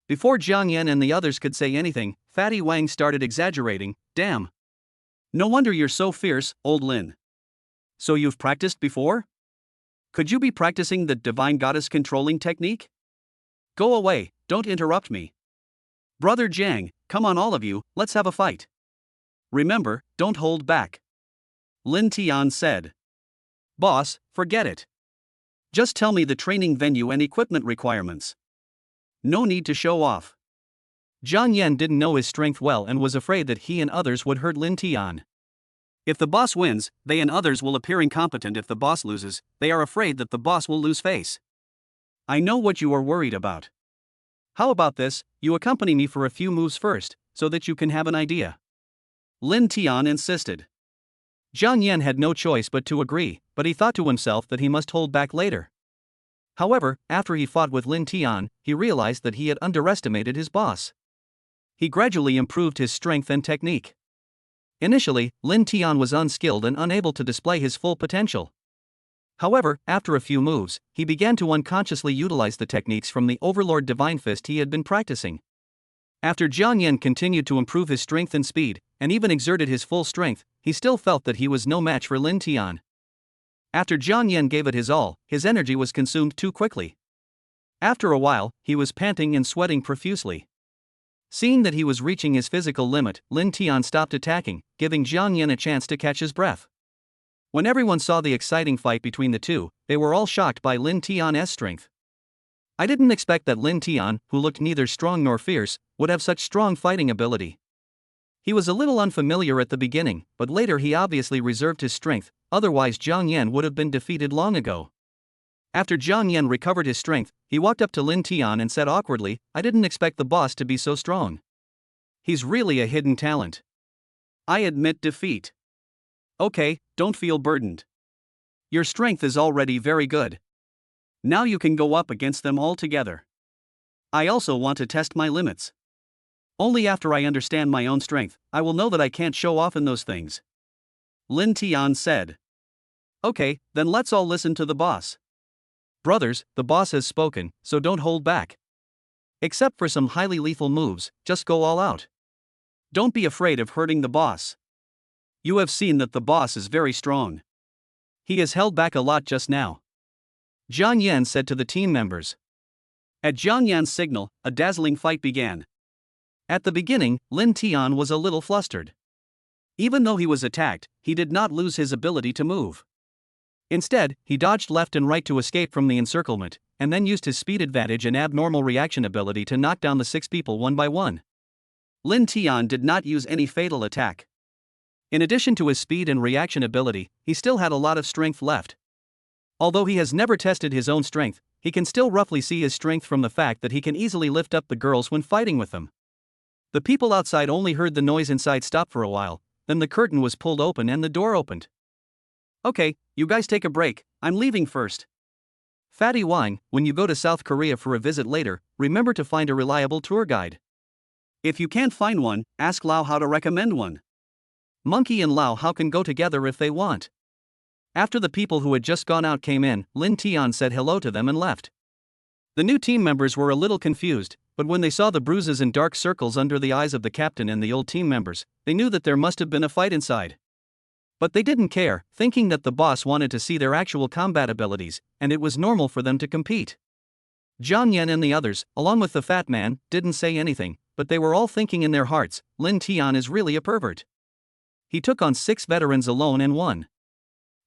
Before Jiang Yan and the others could say anything, Fatty Wang started exaggerating, damn. No wonder you're so fierce, old Lin. So you've practiced before? Could you be practicing the divine goddess controlling technique? Go away, don't interrupt me. Brother Jiang, come on all of you, let's have a fight. Remember, don't hold back. Lin Tian said. Boss, forget it. Just tell me the training venue and equipment requirements. No need to show off. Jiang Yan didn't know his strength well and was afraid that he and others would hurt Lin Tian. If the boss wins, they and others will appear incompetent. If the boss loses, they are afraid that the boss will lose face. I know what you are worried about. How about this, you accompany me for a few moves first, so that you can have an idea. Lin Tian insisted. Jiang Yan had no choice but to agree, but he thought to himself that he must hold back later. However, after he fought with Lin Tian, he realized that he had underestimated his boss. He gradually improved his strength and technique. Initially, Lin Tian was unskilled and unable to display his full potential. However, after a few moves, he began to unconsciously utilize the techniques from the Overlord Divine Fist he had been practicing. After Jiang Yan continued to improve his strength and speed, and even exerted his full strength, he still felt that he was no match for Lin Tian. After Jiang Yan gave it his all, his energy was consumed too quickly. After a while, he was panting and sweating profusely. Seeing that he was reaching his physical limit, Lin Tian stopped attacking, giving Jiang Yan a chance to catch his breath. When everyone saw the exciting fight between the two, they were all shocked by Lin Tian's strength. I didn't expect that Lin Tian, who looked neither strong nor fierce, would have such strong fighting ability. He was a little unfamiliar at the beginning, but later he obviously reserved his strength, otherwise Jiang Yan would have been defeated long ago. After Jiang Yan recovered his strength, he walked up to Lin Tian and said awkwardly, I didn't expect the boss to be so strong. He's really a hidden talent. I admit defeat. Okay, don't feel burdened. Your strength is already very good. Now you can go up against them all together. I also want to test my limits. Only after I understand my own strength, I will know that I can't show off in those things. Lin Tian said. Okay, then let's all listen to the boss. Brothers, the boss has spoken, so don't hold back. Except for some highly lethal moves, just go all out. Don't be afraid of hurting the boss. You have seen that the boss is very strong. He has held back a lot just now. Jiang Yan said to the team members. At Jiang Yan's signal, a dazzling fight began. At the beginning, Lin Tian was a little flustered. Even though he was attacked, he did not lose his ability to move. Instead, he dodged left and right to escape from the encirclement, and then used his speed advantage and abnormal reaction ability to knock down the 6 people one by one. Lin Tian did not use any fatal attack. In addition to his speed and reaction ability, he still had a lot of strength left. Although he has never tested his own strength, he can still roughly see his strength from the fact that he can easily lift up the girls when fighting with them. The people outside only heard the noise inside stop for a while, then the curtain was pulled open and the door opened. Okay, you guys take a break, I'm leaving first. Fatty Wang, when you go to South Korea for a visit later, remember to find a reliable tour guide. If you can't find one, ask Lau how to recommend one. Monkey and Lau Hao can go together if they want. After the people who had just gone out came in, Lin Tian said hello to them and left. The new team members were a little confused, but when they saw the bruises and dark circles under the eyes of the captain and the old team members, they knew that there must have been a fight inside. But they didn't care, thinking that the boss wanted to see their actual combat abilities, and it was normal for them to compete. Jiang Yan and the others, along with the fat man, didn't say anything, but they were all thinking in their hearts, Lin Tian is really a pervert. He took on 6 veterans alone and won.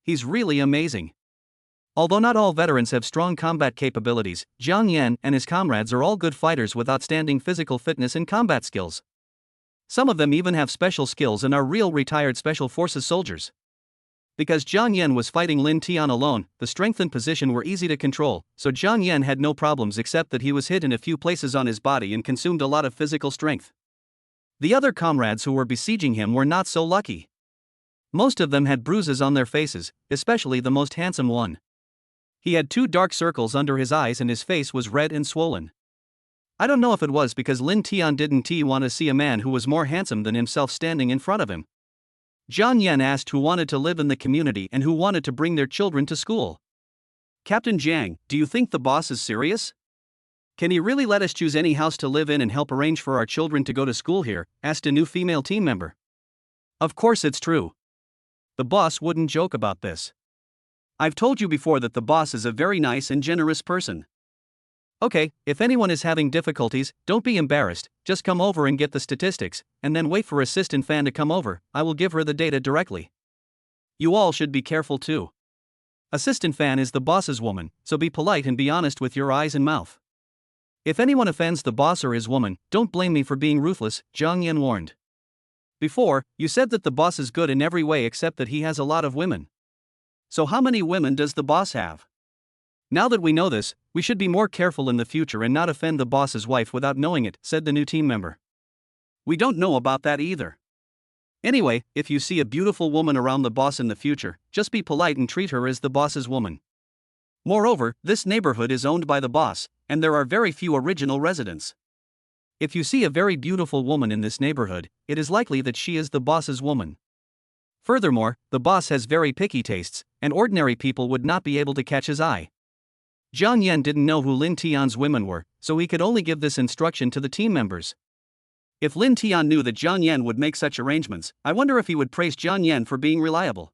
He's really amazing. Although not all veterans have strong combat capabilities, Jiang Yan and his comrades are all good fighters with outstanding physical fitness and combat skills. Some of them even have special skills and are real retired Special Forces soldiers. Because Jiang Yan was fighting Lin Tian alone, the strength and position were easy to control, so Jiang Yan had no problems except that he was hit in a few places on his body and consumed a lot of physical strength. The other comrades who were besieging him were not so lucky. Most of them had bruises on their faces, especially the most handsome one. He had 2 dark circles under his eyes and his face was red and swollen. I don't know if it was because Lin Tian didn't want to see a man who was more handsome than himself standing in front of him. Jiang Yan asked who wanted to live in the community and who wanted to bring their children to school. Captain Jiang, do you think the boss is serious? Can he really let us choose any house to live in and help arrange for our children to go to school here? Asked a new female team member. Of course it's true. The boss wouldn't joke about this. I've told you before that the boss is a very nice and generous person. Okay, if anyone is having difficulties, don't be embarrassed, just come over and get the statistics, and then wait for Assistant Fan to come over, I will give her the data directly. You all should be careful too. Assistant Fan is the boss's woman, so be polite and be honest with your eyes and mouth. If anyone offends the boss or his woman, don't blame me for being ruthless, Jiang Yan warned. Before, you said that the boss is good in every way except that he has a lot of women. So how many women does the boss have? Now that we know this, we should be more careful in the future and not offend the boss's wife without knowing it, said the new team member. We don't know about that either. Anyway, if you see a beautiful woman around the boss in the future, just be polite and treat her as the boss's woman. Moreover, this neighborhood is owned by the boss, and there are very few original residents. If you see a very beautiful woman in this neighborhood, it is likely that she is the boss's woman. Furthermore, the boss has very picky tastes, and ordinary people would not be able to catch his eye. Jiang Yan didn't know who Lin Tian's women were, so he could only give this instruction to the team members. If Lin Tian knew that Jiang Yan would make such arrangements, I wonder if he would praise Jiang Yan for being reliable.